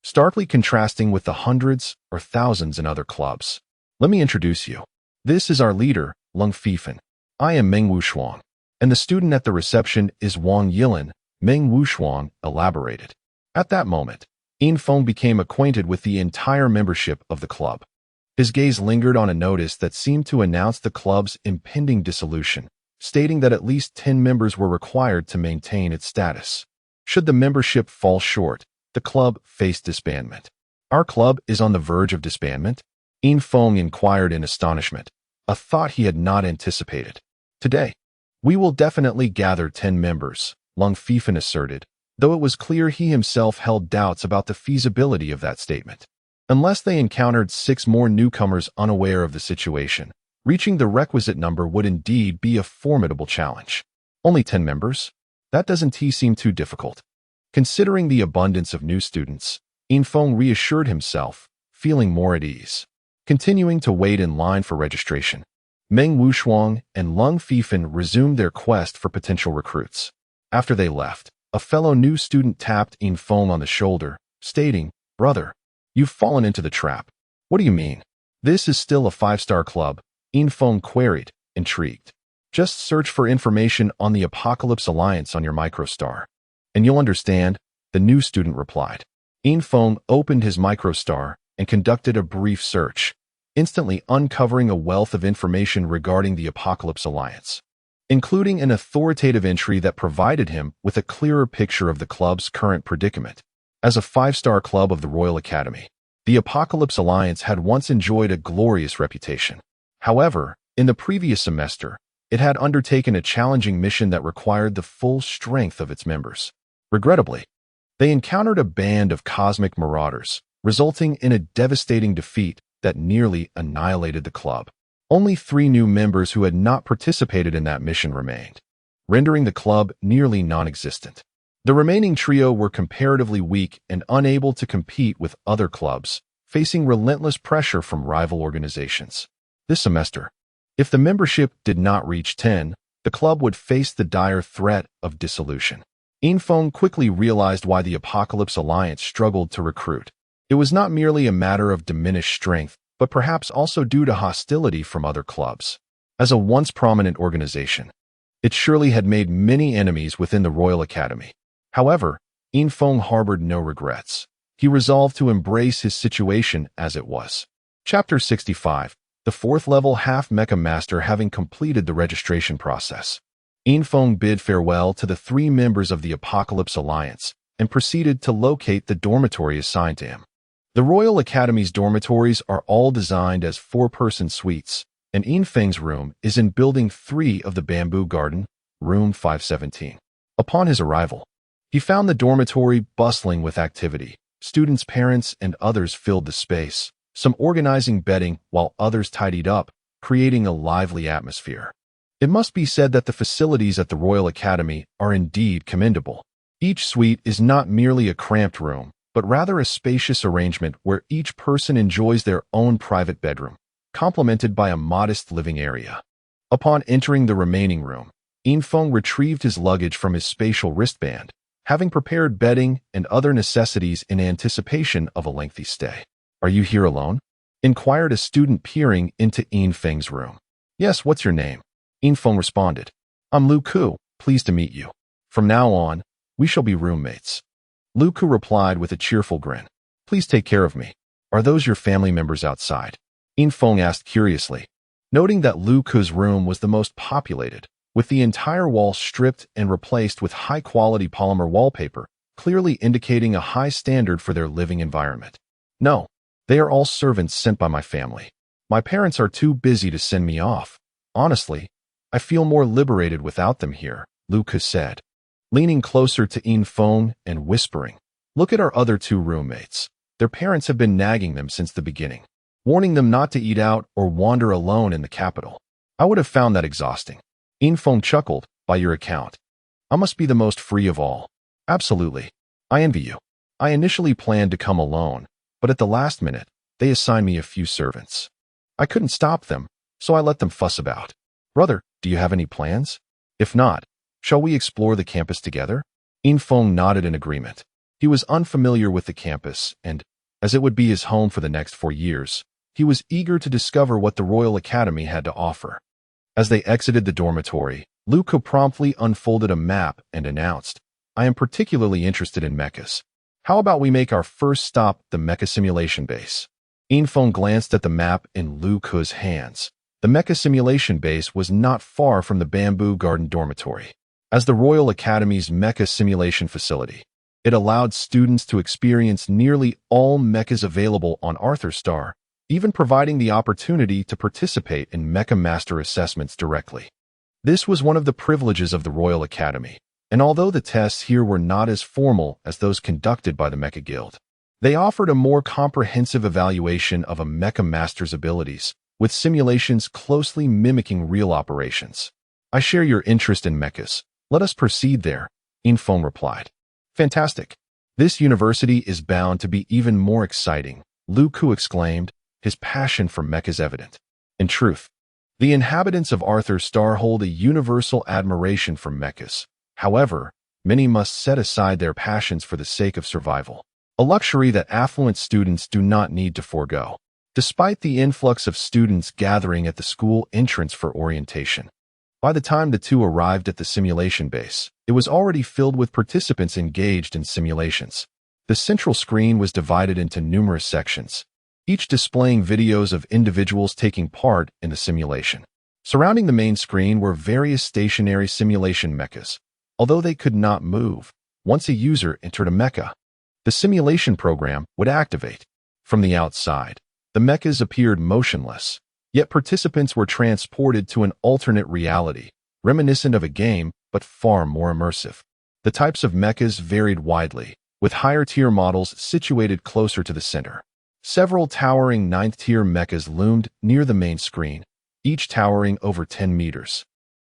starkly contrasting with the hundreds or thousands in other clubs. Let me introduce you. This is our leader, Lung Fifan. I am Meng Wushuang, and the student at the reception is Wang Yilin, Meng Wushuang elaborated. At that moment, Infong became acquainted with the entire membership of the club. His gaze lingered on a notice that seemed to announce the club's impending dissolution, stating that at least 10 members were required to maintain its status. Should the membership fall short, the club faced disbandment. Our club is on the verge of disbandment? Infong inquired in astonishment, a thought he had not anticipated. Today, we will definitely gather 10 members, Lung Fifan asserted, though it was clear he himself held doubts about the feasibility of that statement. Unless they encountered 6 more newcomers unaware of the situation, reaching the requisite number would indeed be a formidable challenge. Only 10 members? That doesn't seem too difficult. Considering the abundance of new students, Infong reassured himself, feeling more at ease. Continuing to wait in line for registration, Meng Wushuang and Lung Fifan resumed their quest for potential recruits. After they left, a fellow new student tapped Infong on the shoulder, stating, "Brother, you've fallen into the trap." "What do you mean?" "This is still a 5-star club," Infong queried, intrigued. "Just search for information on the Apocalypse Alliance on your microstar, and you'll understand," the new student replied. Infong opened his microstar and conducted a brief search, instantly uncovering a wealth of information regarding the Apocalypse Alliance, including an authoritative entry that provided him with a clearer picture of the club's current predicament. As a 5-star club of the Royal Academy, the Apocalypse Alliance had once enjoyed a glorious reputation. However, in the previous semester, it had undertaken a challenging mission that required the full strength of its members. Regrettably, they encountered a band of cosmic marauders, resulting in a devastating defeat that nearly annihilated the club. Only 3 new members who had not participated in that mission remained, rendering the club nearly non-existent. The remaining trio were comparatively weak and unable to compete with other clubs, facing relentless pressure from rival organizations. This semester, if the membership did not reach 10, the club would face the dire threat of dissolution. Infong quickly realized why the Apocalypse Alliance struggled to recruit. It was not merely a matter of diminished strength, but perhaps also due to hostility from other clubs. As a once prominent organization, it surely had made many enemies within the Royal Academy. However, Infong harbored no regrets. He resolved to embrace his situation as it was. Chapter 65. The 4th level half-mecha master having completed the registration process, Infong bid farewell to the 3 members of the Apocalypse Alliance and proceeded to locate the dormitory assigned to him. The Royal Academy's dormitories are all designed as four-person suites, and Infeng's room is in Building 3 of the Bamboo Garden, room 517. Upon his arrival, he found the dormitory bustling with activity. Students' parents and others filled the space, some organizing bedding while others tidied up, creating a lively atmosphere. It must be said that the facilities at the Royal Academy are indeed commendable. Each suite is not merely a cramped room, but rather a spacious arrangement where each person enjoys their own private bedroom, complemented by a modest living area. Upon entering the remaining room, Infeng retrieved his luggage from his spatial wristband, having prepared bedding and other necessities in anticipation of a lengthy stay. "Are you here alone?" inquired a student peering into Infeng's room. "Yes, what's your name?" Infeng responded. "I'm Lu Ku, pleased to meet you. From now on, we shall be roommates." Lu Ku replied with a cheerful grin. "Please take care of me. Are those your family members outside?" Infeng asked curiously, noting that Lu Ku's room was the most populated, with the entire wall stripped and replaced with high-quality polymer wallpaper, clearly indicating a high standard for their living environment. "No, they are all servants sent by my family. My parents are too busy to send me off. Honestly, I feel more liberated without them here," Lu Ku said, leaning closer to Infeng and whispering, "Look at our other two roommates. Their parents have been nagging them since the beginning, warning them not to eat out or wander alone in the capital. I would have found that exhausting." Infeng chuckled. "By your account, I must be the most free of all." "Absolutely. I envy you. I initially planned to come alone, but at the last minute, they assigned me a few servants. I couldn't stop them, so I let them fuss about. Brother, do you have any plans? If not, shall we explore the campus together?" Infeng nodded in agreement. He was unfamiliar with the campus, and, as it would be his home for the next 4 years, he was eager to discover what the Royal Academy had to offer. As they exited the dormitory, Lu Ku promptly unfolded a map and announced, "I am particularly interested in mechas. How about we make our first stop the Mecha simulation base?" Infeng glanced at the map in Lu Ku's hands. The Mecha simulation base was not far from the Bamboo Garden dormitory. As the Royal Academy's Mecha simulation facility, it allowed students to experience nearly all mechas available on Arthur Star, even providing the opportunity to participate in Mecha Master assessments directly. This was one of the privileges of the Royal Academy, and although the tests here were not as formal as those conducted by the Mecha Guild, they offered a more comprehensive evaluation of a Mecha Master's abilities, with simulations closely mimicking real operations. "I share your interest in mechas. Let us proceed there," Infeng replied. "Fantastic. This university is bound to be even more exciting," Lu Ku exclaimed, his passion for mechas evident. In truth, the inhabitants of Arthur Star hold a universal admiration for mechas. However, many must set aside their passions for the sake of survival, a luxury that affluent students do not need to forego. Despite the influx of students gathering at the school entrance for orientation, by the time the two arrived at the simulation base, it was already filled with participants engaged in simulations. The central screen was divided into numerous sections, each displaying videos of individuals taking part in the simulation. Surrounding the main screen were various stationary simulation mechas. Although they could not move, once a user entered a mecha, the simulation program would activate. From the outside, the mechas appeared motionless, yet participants were transported to an alternate reality, reminiscent of a game but far more immersive. The types of mechas varied widely, with higher-tier models situated closer to the center. Several towering 9th-tier mechas loomed near the main screen, each towering over 10 meters,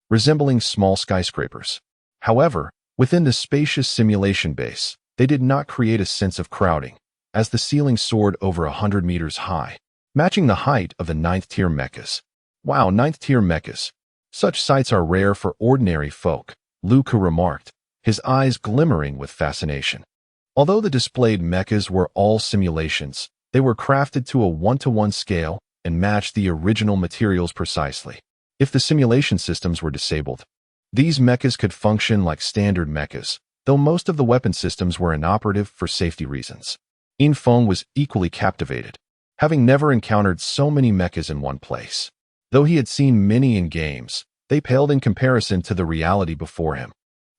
resembling small skyscrapers. However, within the spacious simulation base, they did not create a sense of crowding, as the ceiling soared over 100 meters high, matching the height of the 9th-tier mechas. "Wow, 9th-tier mechas. Such sights are rare for ordinary folk," Lu Ku remarked, his eyes glimmering with fascination. Although the displayed mechas were all simulations, they were crafted to a 1-to-1 scale and matched the original materials precisely. If the simulation systems were disabled, these mechas could function like standard mechas, though most of the weapon systems were inoperative for safety reasons. Infeng was equally captivated, having never encountered so many mechas in one place. Though he had seen many in games, they paled in comparison to the reality before him.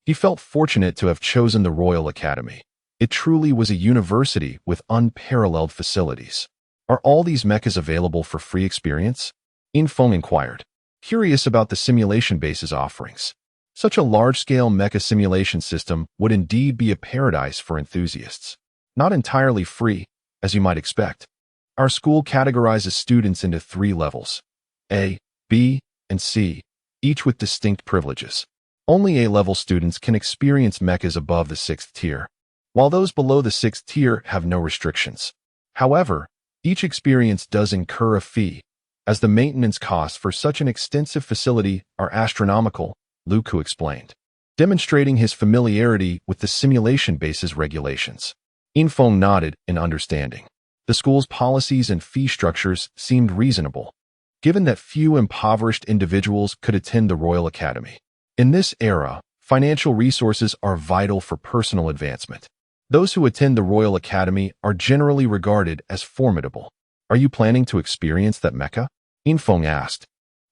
He felt fortunate to have chosen the Royal Academy, It truly was a university with unparalleled facilities. Are all these mechas available for free experience? Infong inquired, curious about the simulation base's offerings. Such a large-scale mecha simulation system would indeed be a paradise for enthusiasts. Not entirely free, as you might expect. Our school categorizes students into 3 levels, A, B, and C, each with distinct privileges. Only A-level students can experience mechas above the 6th tier, while those below the 6th tier have no restrictions. However, each experience does incur a fee, as the maintenance costs for such an extensive facility are astronomical, Luku explained, demonstrating his familiarity with the simulation base's regulations. Infong nodded in understanding. The school's policies and fee structures seemed reasonable, given that few impoverished individuals could attend the Royal Academy. In this era, financial resources are vital for personal advancement. Those who attend the Royal Academy are generally regarded as formidable. Are you planning to experience that mecha? Infong asked,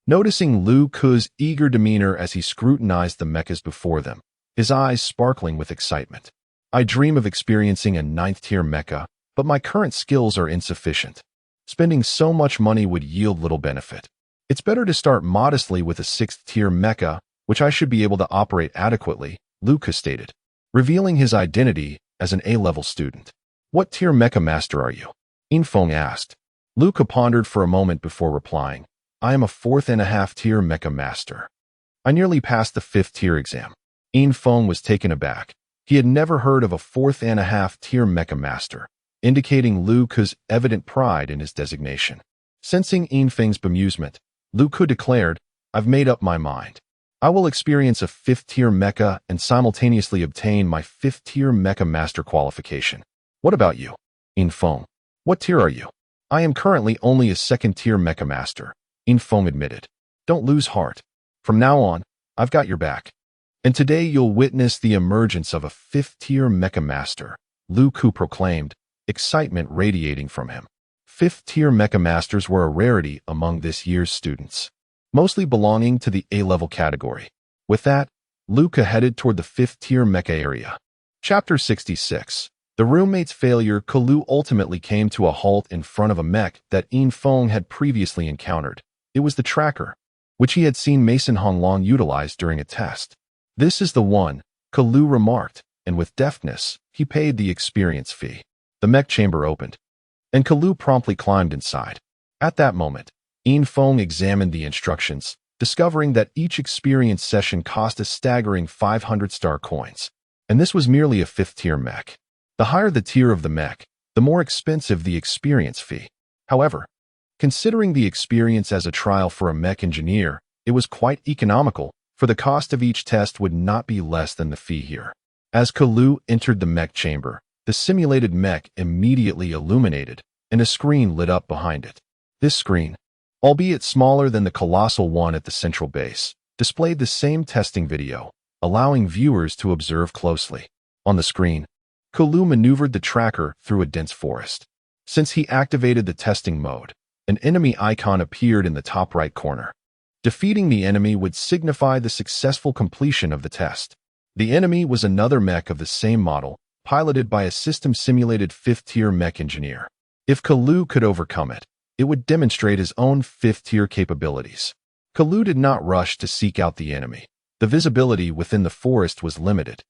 noticing Lu Ku's eager demeanor as he scrutinized the mechas before them, his eyes sparkling with excitement. I dream of experiencing a 9th-tier mecha, but my current skills are insufficient. Spending so much money would yield little benefit. It's better to start modestly with a 6th-tier mecha, which I should be able to operate adequately, Luca stated, revealing his identity as an A-level student. What tier mecha master are you? Infong asked. Luca pondered for a moment before replying, I am a 4.5-tier mecha master. I nearly passed the 5th-tier exam. Infong was taken aback. He had never heard of a 4.5-tier mecha master, indicating Luca's evident pride in his designation. Sensing Infeng's bemusement, Luca declared, I've made up my mind. I will experience a 5th-tier mecha and simultaneously obtain my 5th-tier mecha master qualification. What about you? Infong. What tier are you? I am currently only a 2nd-tier mecha master, Infong admitted. Don't lose heart. From now on, I've got your back. And today you'll witness the emergence of a 5th-tier mecha master, Luku proclaimed, excitement radiating from him. 5th-tier mecha masters were a rarity among this year's students, mostly belonging to the A-level category. With that, Luca headed toward the 5th-tier mecha area. Chapter 66. The roommate's failure. Kalu ultimately came to a halt in front of a mech that Infong had previously encountered. It was the tracker, which he had seen Mason Honglong utilize during a test. This is the one, Kalu remarked, and with deftness, he paid the experience fee. The mech chamber opened, and Kalu promptly climbed inside. At that moment, Infong examined the instructions, discovering that each experience session cost a staggering 500 star coins, and this was merely a 5th-tier mech. The higher the tier of the mech, the more expensive the experience fee. However, considering the experience as a trial for a mech engineer, it was quite economical, for the cost of each test would not be less than the fee here. As Kalu entered the mech chamber, the simulated mech immediately illuminated, and a screen lit up behind it. This screen, albeit smaller than the colossal one at the central base, displayed the same testing video, allowing viewers to observe closely. On the screen, Kalu maneuvered the tracker through a dense forest. Since he activated the testing mode, an enemy icon appeared in the top right corner. Defeating the enemy would signify the successful completion of the test. The enemy was another mech of the same model, piloted by a system-simulated 5th-tier mech engineer. If Kalu could overcome it, it would demonstrate his own 5th-tier capabilities. Kalu did not rush to seek out the enemy. The visibility within the forest was limited.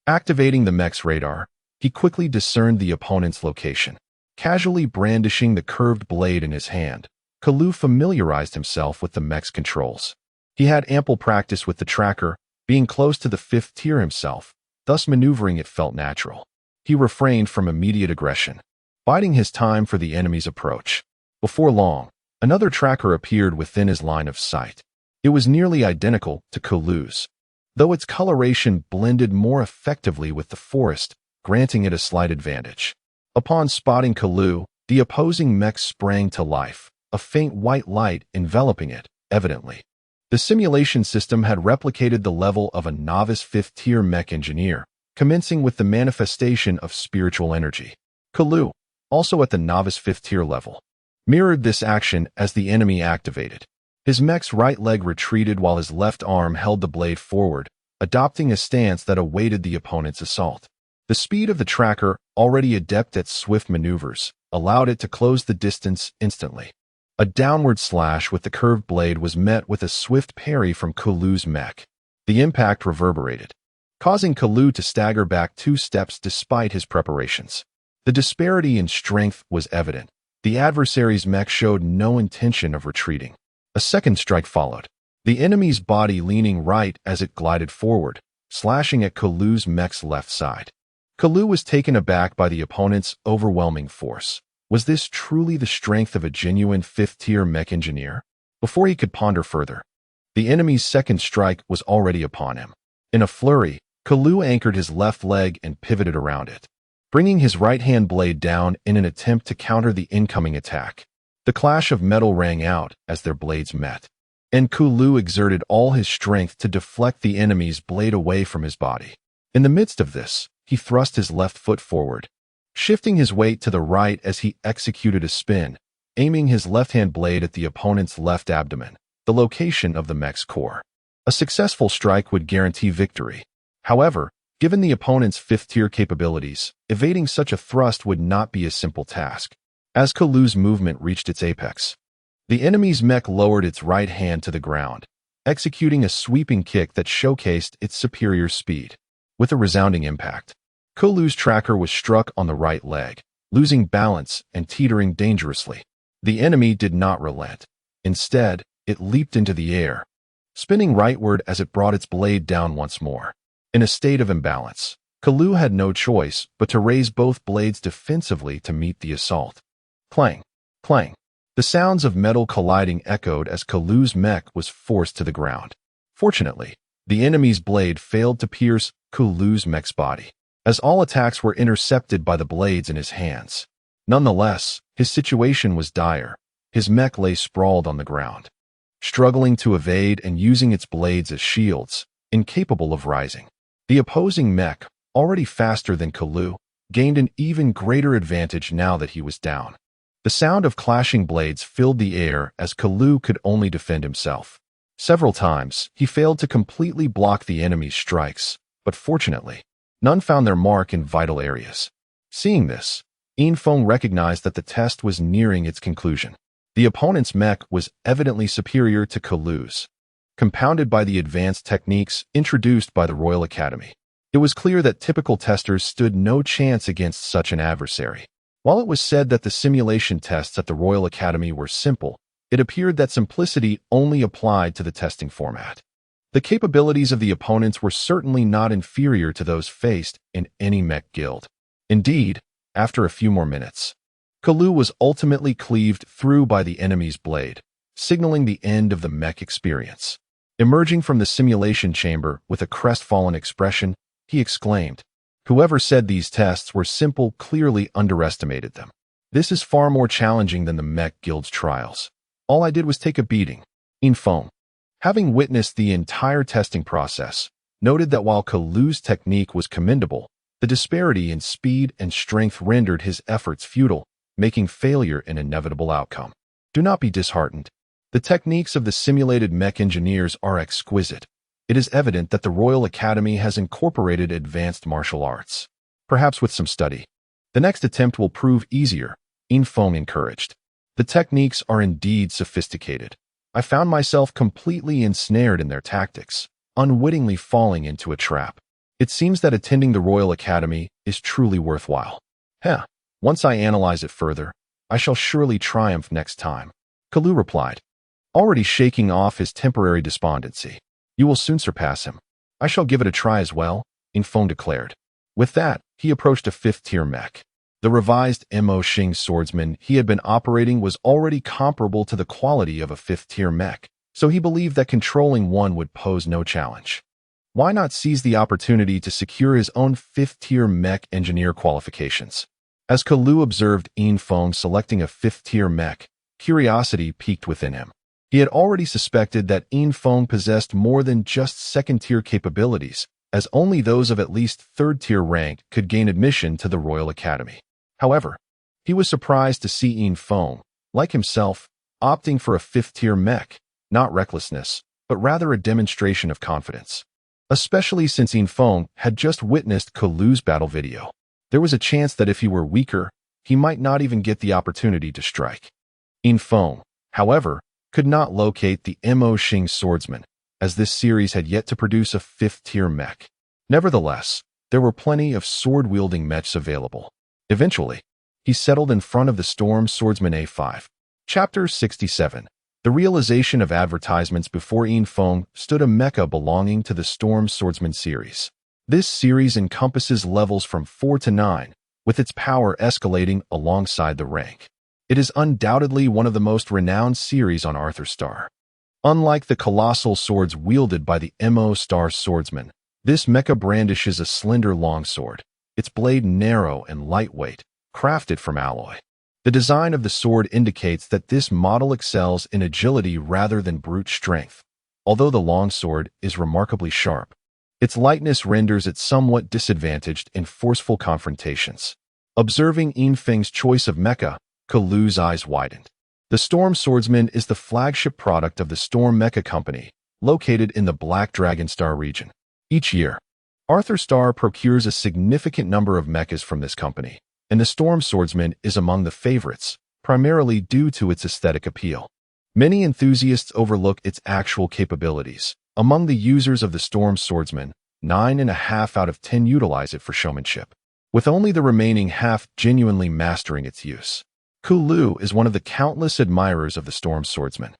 Activating the mech's radar, he quickly discerned the opponent's location. Casually brandishing the curved blade in his hand, Kalu familiarized himself with the mech's controls. He had ample practice with the tracker, being close to the 5th tier himself, thus maneuvering it felt natural. He refrained from immediate aggression, biding his time for the enemy's approach. Before long, another tracker appeared within his line of sight. It was nearly identical to Kalu's, though its coloration blended more effectively with the forest, granting it a slight advantage. Upon spotting Kalu, the opposing mech sprang to life, a faint white light enveloping it, evidently. The simulation system had replicated the level of a novice 5th-tier mech engineer, commencing with the manifestation of spiritual energy. Kalu, also at the novice 5th-tier level, mirrored this action as the enemy activated. His mech's right leg retreated while his left arm held the blade forward, adopting a stance that awaited the opponent's assault. The speed of the tracker, already adept at swift maneuvers, allowed it to close the distance instantly. A downward slash with the curved blade was met with a swift parry from Kulu's mech. The impact reverberated, causing Kulu to stagger back 2 steps despite his preparations. The disparity in strength was evident. The adversary's mech showed no intention of retreating. A second strike followed, the enemy's body leaning right as it glided forward, slashing at Kulu's mech's left side. Kulu was taken aback by the opponent's overwhelming force. Was this truly the strength of a genuine 5th-tier mech engineer? Before he could ponder further, the enemy's second strike was already upon him. In a flurry, Kulu anchored his left leg and pivoted around it, bringing his right-hand blade down in an attempt to counter the incoming attack. The clash of metal rang out as their blades met, and Kulu exerted all his strength to deflect the enemy's blade away from his body. In the midst of this, he thrust his left foot forward, shifting his weight to the right as he executed a spin, aiming his left-hand blade at the opponent's left abdomen, the location of the mech's core. A successful strike would guarantee victory. However, given the opponent's 5th-tier capabilities, evading such a thrust would not be a simple task. As Kulu's movement reached its apex, the enemy's mech lowered its right hand to the ground, executing a sweeping kick that showcased its superior speed. With a resounding impact, Kulu's tracker was struck on the right leg, losing balance and teetering dangerously. The enemy did not relent. Instead, it leaped into the air, spinning rightward as it brought its blade down once more. In a state of imbalance, Kulu had no choice but to raise both blades defensively to meet the assault. Clang, clang. The sounds of metal colliding echoed as Kulu's mech was forced to the ground. Fortunately, the enemy's blade failed to pierce Kulu's mech's body, as all attacks were intercepted by the blades in his hands. Nonetheless, his situation was dire. His mech lay sprawled on the ground, struggling to evade and using its blades as shields, incapable of rising. The opposing mech, already faster than Kulu, gained an even greater advantage now that he was down. The sound of clashing blades filled the air as Kulu could only defend himself. Several times, he failed to completely block the enemy's strikes, but fortunately, none found their mark in vital areas. Seeing this, Infiltration recognized that the test was nearing its conclusion. The opponent's mech was evidently superior to Kulu's, compounded by the advanced techniques introduced by the Royal Academy. It was clear that typical testers stood no chance against such an adversary. While it was said that the simulation tests at the Royal Academy were simple, it appeared that simplicity only applied to the testing format. The capabilities of the opponents were certainly not inferior to those faced in any mech guild. Indeed, after a few more minutes, Kulu was ultimately cleaved through by the enemy's blade, signaling the end of the mech experience. Emerging from the simulation chamber with a crestfallen expression, he exclaimed, "Whoever said these tests were simple clearly underestimated them. This is far more challenging than the mech guild's trials. All I did was take a beating." Infiltration, having witnessed the entire testing process, noted that while Kulu's technique was commendable, the disparity in speed and strength rendered his efforts futile, making failure an inevitable outcome. Do not be disheartened. The techniques of the simulated mech engineers are exquisite. It is evident that the Royal Academy has incorporated advanced martial arts, perhaps with some study. The next attempt will prove easier, Infiltration encouraged. The techniques are indeed sophisticated. I found myself completely ensnared in their tactics, unwittingly falling into a trap. It seems that attending the Royal Academy is truly worthwhile. Once I analyze it further, I shall surely triumph next time, Kulu replied, already shaking off his temporary despondency. You will soon surpass him. I shall give it a try as well, Infiltration declared. With that, he approached a 5th-tier mech. The revised Mo Xing swordsman he had been operating was already comparable to the quality of a 5th-tier mech, so he believed that controlling one would pose no challenge. Why not seize the opportunity to secure his own 5th-tier mech engineer qualifications? As Kulu observed Infiltration selecting a 5th-tier mech, curiosity piqued within him. He had already suspected that Infiltration possessed more than just 2nd-tier capabilities, as only those of at least 3rd-tier rank could gain admission to the Royal Academy. However, he was surprised to see Infiltration, like himself, opting for a 5th-tier mech, not recklessness, but rather a demonstration of confidence. especially since Infiltration had just witnessed Kulu's battle video. There was a chance that if he were weaker, he might not even get the opportunity to strike. Infiltration, however, could not locate the Mo Xing swordsman, as this series had yet to produce a 5th-tier mech. Nevertheless, there were plenty of sword-wielding mechs available. Eventually, he settled in front of the Storm Swordsman A5. Chapter 67. The realization of advertisements before Infiltration stood a mecha belonging to the Storm Swordsman series. This series encompasses levels from 4 to 9, with its power escalating alongside the rank. It is undoubtedly one of the most renowned series on Arthur Star. Unlike the colossal swords wielded by the Mo Star swordsman, this mecha brandishes a slender longsword, its blade narrow and lightweight, crafted from alloy. The design of the sword indicates that this model excels in agility rather than brute strength. Although the longsword is remarkably sharp, its lightness renders it somewhat disadvantaged in forceful confrontations. Observing Infiltration's choice of mecha, Kulu's eyes widened. The Storm Swordsman is the flagship product of the Storm Mecha Company, located in the Black Dragon Star region. Each year, Arthur Star procures a significant number of mechas from this company, and the Storm Swordsman is among the favorites, primarily due to its aesthetic appeal. Many enthusiasts overlook its actual capabilities. Among the users of the Storm Swordsman, 9.5 out of 10 utilize it for showmanship, with only the remaining half genuinely mastering its use. Kulu is one of the countless admirers of the Storm Swordsman,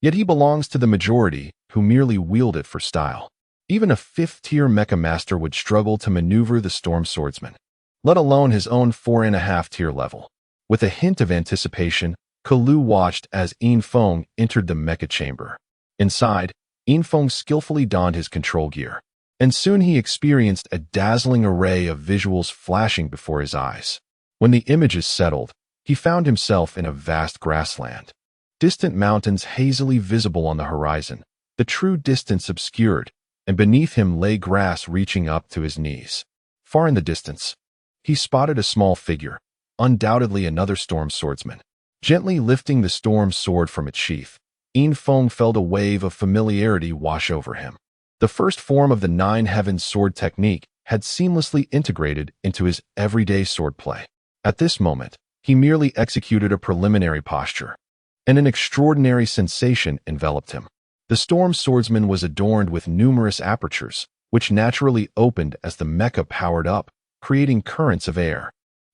yet he belongs to the majority who merely wield it for style. Even a 5th-tier mecha master would struggle to maneuver the Storm Swordsman, let alone his own 4.5-tier level. With a hint of anticipation, Kulu watched as Infiltration entered the mecha chamber. Inside, Infiltration skillfully donned his control gear, and soon he experienced a dazzling array of visuals flashing before his eyes. When the images settled, he found himself in a vast grassland. Distant mountains hazily visible on the horizon, the true distance obscured, and beneath him lay grass reaching up to his knees. Far in the distance, he spotted a small figure, undoubtedly another Storm Swordsman. Gently lifting the storm sword from its sheath, Infiltration felt a wave of familiarity wash over him. The first form of the Nine Heavens sword technique had seamlessly integrated into his everyday swordplay. At this moment, he merely executed a preliminary posture, and an extraordinary sensation enveloped him. The Storm Swordsman was adorned with numerous apertures, which naturally opened as the mecha powered up, creating currents of air.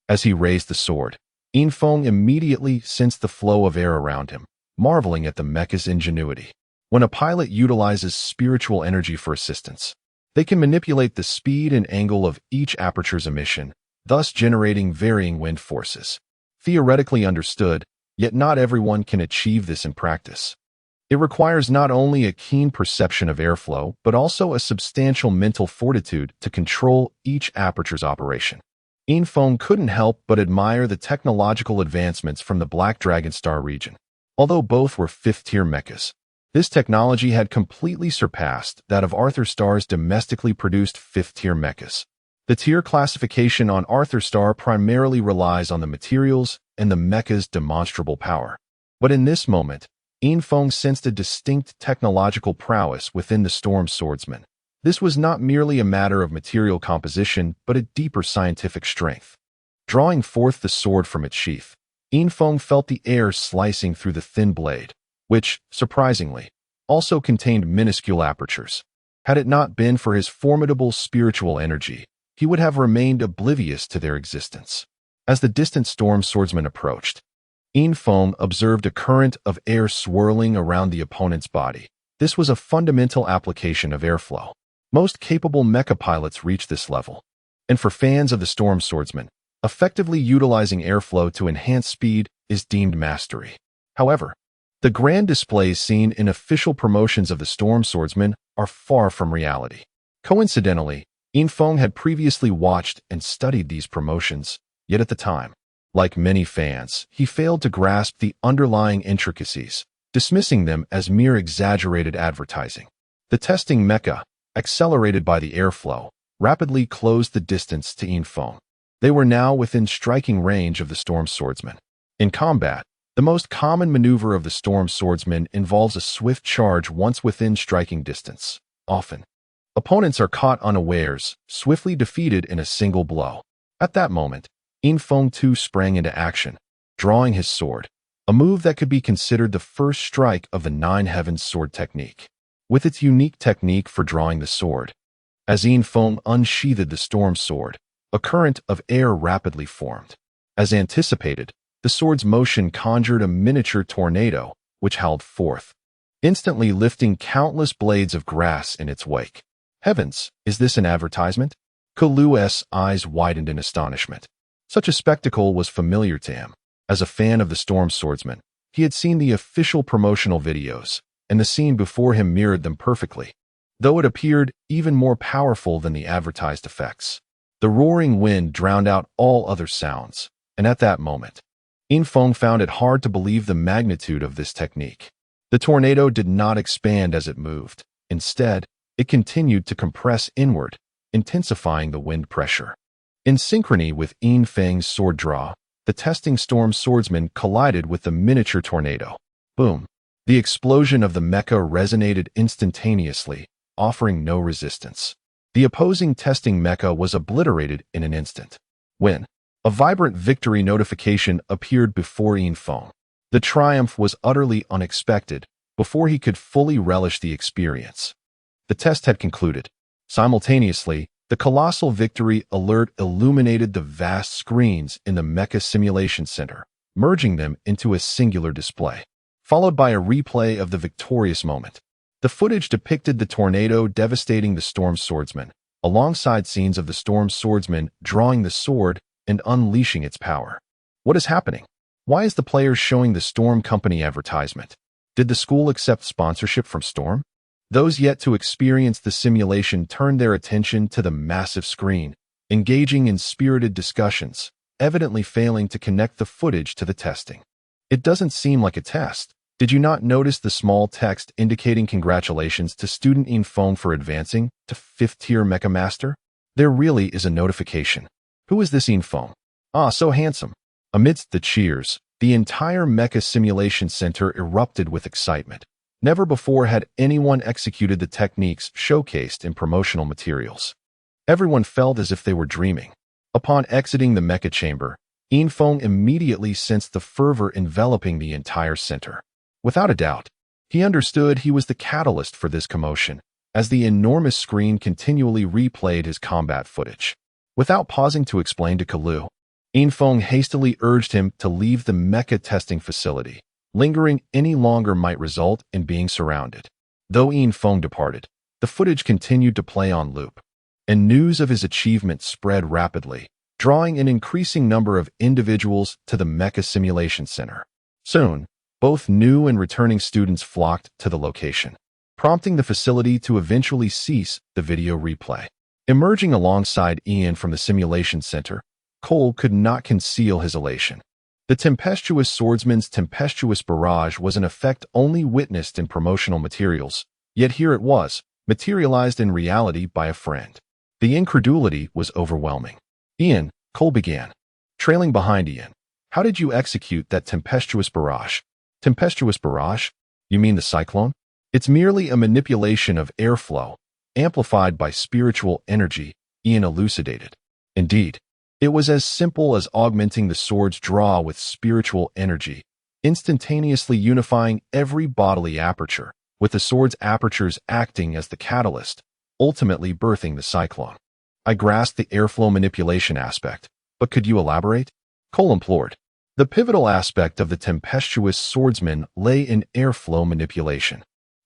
As he raised the sword, Infiltration immediately sensed the flow of air around him, marveling at the mecha's ingenuity. When a pilot utilizes spiritual energy for assistance, they can manipulate the speed and angle of each aperture's emission, thus generating varying wind forces. Theoretically understood, yet not everyone can achieve this in practice. It requires not only a keen perception of airflow, but also a substantial mental fortitude to control each aperture's operation. Infiltration couldn't help but admire the technological advancements from the Black Dragon Star region. Although both were 5th-tier mechas, this technology had completely surpassed that of Arthur Star's domestically produced 5th-tier mechas. The tier classification on Arthur Star primarily relies on the materials and the mecha's demonstrable power. But in this moment, Infiltration sensed a distinct technological prowess within the Storm Swordsman. This was not merely a matter of material composition, but a deeper scientific strength. Drawing forth the sword from its sheath, Infiltration felt the air slicing through the thin blade, which, surprisingly, also contained minuscule apertures. Had it not been for his formidable spiritual energy, he would have remained oblivious to their existence. As the distant Storm Swordsman approached, Infiltration observed a current of air swirling around the opponent's body. This was a fundamental application of airflow. Most capable mecha pilots reach this level, and for fans of the Storm Swordsman, effectively utilizing airflow to enhance speed is deemed mastery. However, the grand displays seen in official promotions of the Storm Swordsman are far from reality. Coincidentally, Infiltration had previously watched and studied these promotions, yet at the time, like many fans, he failed to grasp the underlying intricacies, dismissing them as mere exaggerated advertising. The testing mecha, accelerated by the airflow, rapidly closed the distance to Infiltration. They were now within striking range of the Storm Swordsman. In combat, the most common maneuver of the Storm Swordsman involves a swift charge once within striking distance. Often, Opponents are caught unawares, swiftly defeated in a single blow. At that moment, Infiltration too sprang into action, drawing his sword, a move that could be considered the first strike of the Nine Heavens sword technique. With its unique technique for drawing the sword, as Infiltration unsheathed the storm sword, a current of air rapidly formed. As anticipated, the sword's motion conjured a miniature tornado, which howled forth, instantly lifting countless blades of grass in its wake. Heavens, is this an advertisement? Kalu's eyes widened in astonishment. Such a spectacle was familiar to him. As a fan of the Storm Swordsman, he had seen the official promotional videos, and the scene before him mirrored them perfectly, though it appeared even more powerful than the advertised effects. The roaring wind drowned out all other sounds, and at that moment, Infiltration found it hard to believe the magnitude of this technique. The tornado did not expand as it moved. Instead, it continued to compress inward, intensifying the wind pressure. In synchrony with Infiltration's sword draw, the testing Storm Swordsman collided with the miniature tornado. Boom! The explosion of the Mecha resonated instantaneously, offering no resistance. The opposing testing Mecha was obliterated in an instant. When a vibrant victory notification appeared before Infiltration, the triumph was utterly unexpected. Before he could fully relish the experience, the test had concluded. Simultaneously, the colossal victory alert illuminated the vast screens in the Mecha Simulation Center, merging them into a singular display, followed by a replay of the victorious moment. The footage depicted the tornado devastating the Storm Swordsman, alongside scenes of the Storm Swordsman drawing the sword and unleashing its power. What is happening? Why is the player showing the Storm Company advertisement? Did the school accept sponsorship from Storm? Those yet to experience the simulation turned their attention to the massive screen, engaging in spirited discussions, evidently failing to connect the footage to the testing. It doesn't seem like a test. Did you not notice the small text indicating congratulations to student Infiltration for advancing to 5th tier Mecha Master? There really is a notification. Who is this Infiltration? Ah, so handsome. Amidst the cheers, the entire Mecha Simulation Center erupted with excitement. Never before had anyone executed the techniques showcased in promotional materials. Everyone felt as if they were dreaming. Upon exiting the Mecha chamber, Infiltration immediately sensed the fervor enveloping the entire center. Without a doubt, he understood he was the catalyst for this commotion, as the enormous screen continually replayed his combat footage. Without pausing to explain to Kalu, Infiltration hastily urged him to leave the Mecha testing facility. Lingering any longer might result in being surrounded. Though Infiltration departed, the footage continued to play on loop, and news of his achievement spread rapidly, drawing an increasing number of individuals to the Mecha Simulation Center. Soon, both new and returning students flocked to the location, prompting the facility to eventually cease the video replay. Emerging alongside Ian from the Simulation Center, Cole could not conceal his elation. The tempestuous swordsman's tempestuous barrage was an effect only witnessed in promotional materials, yet here it was, materialized in reality by a friend. The incredulity was overwhelming. Ian, Cole began. Trailing behind Ian. How did you execute that tempestuous barrage? Tempestuous barrage? You mean the cyclone? It's merely a manipulation of airflow, amplified by spiritual energy, Ian elucidated. Indeed, it was as simple as augmenting the sword's draw with spiritual energy, instantaneously unifying every bodily aperture, with the sword's apertures acting as the catalyst, ultimately birthing the cyclone. I grasped the airflow manipulation aspect, but could you elaborate? Cole implored. The pivotal aspect of the tempestuous swordsman lay in airflow manipulation.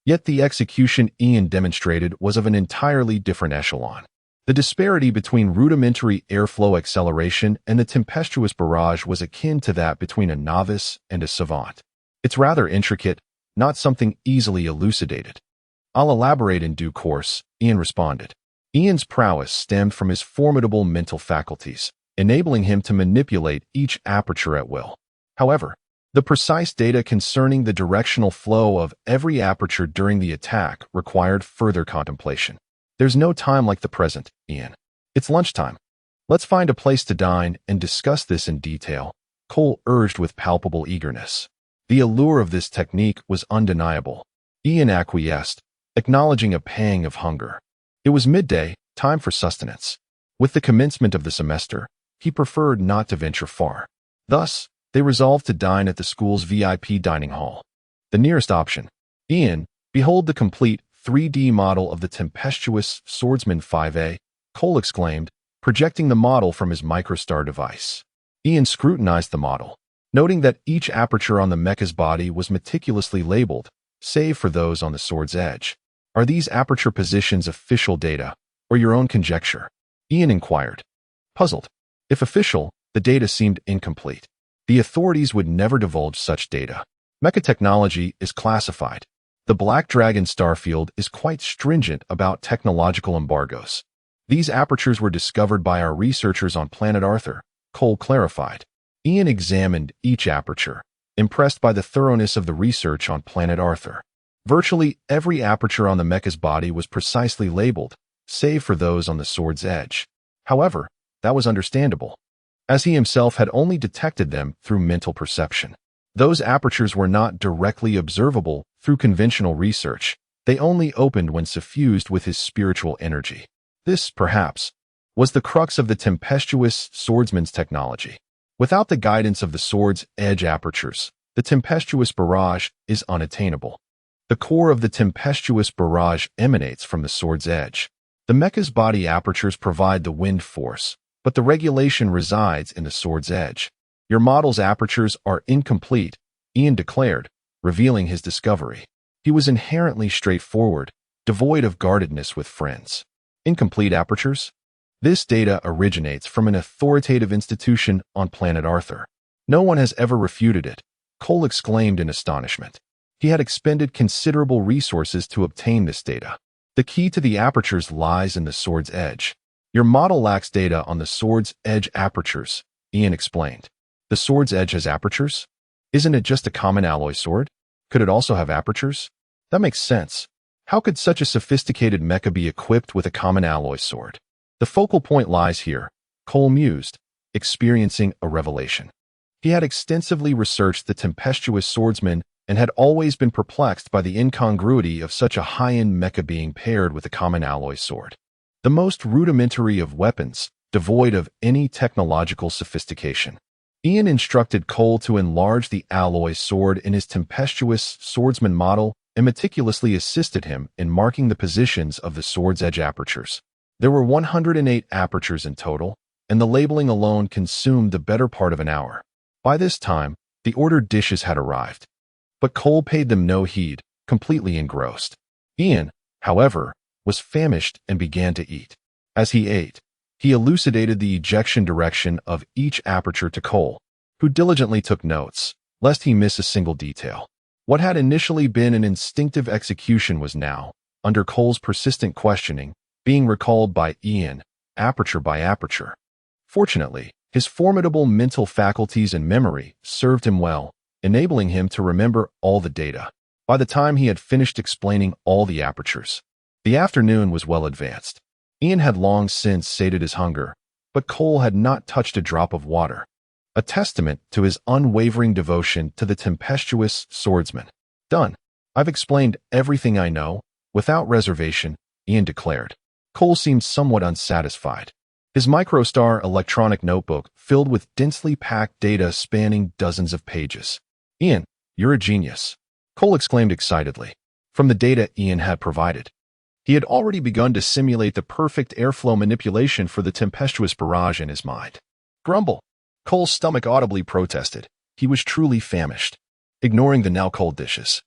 Yet the execution Ian demonstrated was of an entirely different echelon. The disparity between rudimentary airflow acceleration and the tempestuous barrage was akin to that between a novice and a savant. It's rather intricate, not something easily elucidated. I'll elaborate in due course, Ian responded. Ian's prowess stemmed from his formidable mental faculties, enabling him to manipulate each aperture at will. However, the precise data concerning the directional flow of every aperture during the attack required further contemplation. There's no time like the present, Ian. It's lunchtime. Let's find a place to dine and discuss this in detail, Cole urged with palpable eagerness. The allure of this technique was undeniable. Ian acquiesced, acknowledging a pang of hunger. It was midday, time for sustenance. With the commencement of the semester, he preferred not to venture far. Thus, they resolved to dine at the school's VIP dining hall. The nearest option. Ian, behold the complete 3D model of the tempestuous swordsman 5A, Cole exclaimed, projecting the model from his microstar device. Ian scrutinized the model, noting that each aperture on the mecha's body was meticulously labeled, save for those on the sword's edge. Are these aperture positions official data, or your own conjecture? Ian inquired. Puzzled. If official, the data seemed incomplete. The authorities would never divulge such data. Mecha technology is classified. The Black Dragon starfield is quite stringent about technological embargoes. These apertures were discovered by our researchers on planet Arthur, Cole clarified. Ian examined each aperture, impressed by the thoroughness of the research on planet Arthur. Virtually every aperture on the mecha's body was precisely labeled, save for those on the sword's edge. However, that was understandable, as he himself had only detected them through mental perception. Those apertures were not directly observable through conventional research. They only opened when suffused with his spiritual energy. This, perhaps, was the crux of the tempestuous swordsman's technology. Without the guidance of the sword's edge apertures, the tempestuous barrage is unattainable. The core of the tempestuous barrage emanates from the sword's edge. The mecha's body apertures provide the wind force, but the regulation resides in the sword's edge. Your model's apertures are incomplete, Ian declared, revealing his discovery. He was inherently straightforward, devoid of guardedness with friends. Incomplete apertures? This data originates from an authoritative institution on planet Arthur. No one has ever refuted it, Cole exclaimed in astonishment. He had expended considerable resources to obtain this data. The key to the apertures lies in the sword's edge. Your model lacks data on the sword's edge apertures, Ian explained. The sword's edge has apertures? Isn't it just a common alloy sword? Could it also have apertures? That makes sense. How could such a sophisticated mecha be equipped with a common alloy sword? The focal point lies here, Cole mused, experiencing a revelation. He had extensively researched the tempestuous swordsman and had always been perplexed by the incongruity of such a high-end mecha being paired with a common alloy sword. The most rudimentary of weapons, devoid of any technological sophistication. Ian instructed Cole to enlarge the alloy sword in his tempestuous swordsman model and meticulously assisted him in marking the positions of the sword's edge apertures. There were 108 apertures in total, and the labeling alone consumed the better part of an hour. By this time, the ordered dishes had arrived. But Cole paid them no heed, completely engrossed. Ian, however, was famished and began to eat. As he ate, he elucidated the ejection direction of each aperture to Cole, who diligently took notes, lest he miss a single detail. What had initially been an instinctive execution was now, under Cole's persistent questioning, being recalled by Ian, aperture by aperture. Fortunately, his formidable mental faculties and memory served him well, enabling him to remember all the data. By the time he had finished explaining all the apertures, the afternoon was well advanced. Ian had long since sated his hunger, but Cole had not touched a drop of water, a testament to his unwavering devotion to the tempestuous swordsman. Done. I've explained everything I know, without reservation, Ian declared. Cole seemed somewhat unsatisfied. His microstar electronic notebook filled with densely packed data spanning dozens of pages. Ian, you're a genius, Cole exclaimed excitedly. From the data Ian had provided, he had already begun to simulate the perfect airflow manipulation for the tempestuous barrage in his mind. Grumble. Cole's stomach audibly protested. He was truly famished. Ignoring the now cold dishes,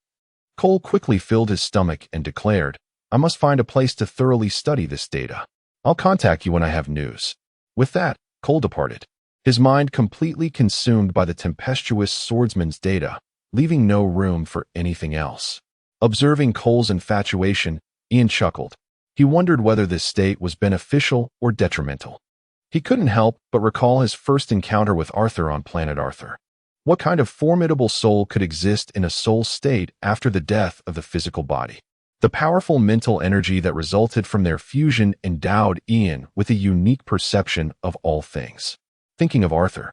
Cole quickly filled his stomach and declared, I must find a place to thoroughly study this data. I'll contact you when I have news. With that, Cole departed, his mind completely consumed by the tempestuous swordsman's data, leaving no room for anything else. Observing Cole's infatuation, Ian chuckled. He wondered whether this state was beneficial or detrimental. He couldn't help but recall his first encounter with Arthur on planet Arthur. What kind of formidable soul could exist in a soul state after the death of the physical body? The powerful mental energy that resulted from their fusion endowed Ian with a unique perception of all things. Thinking of Arthur,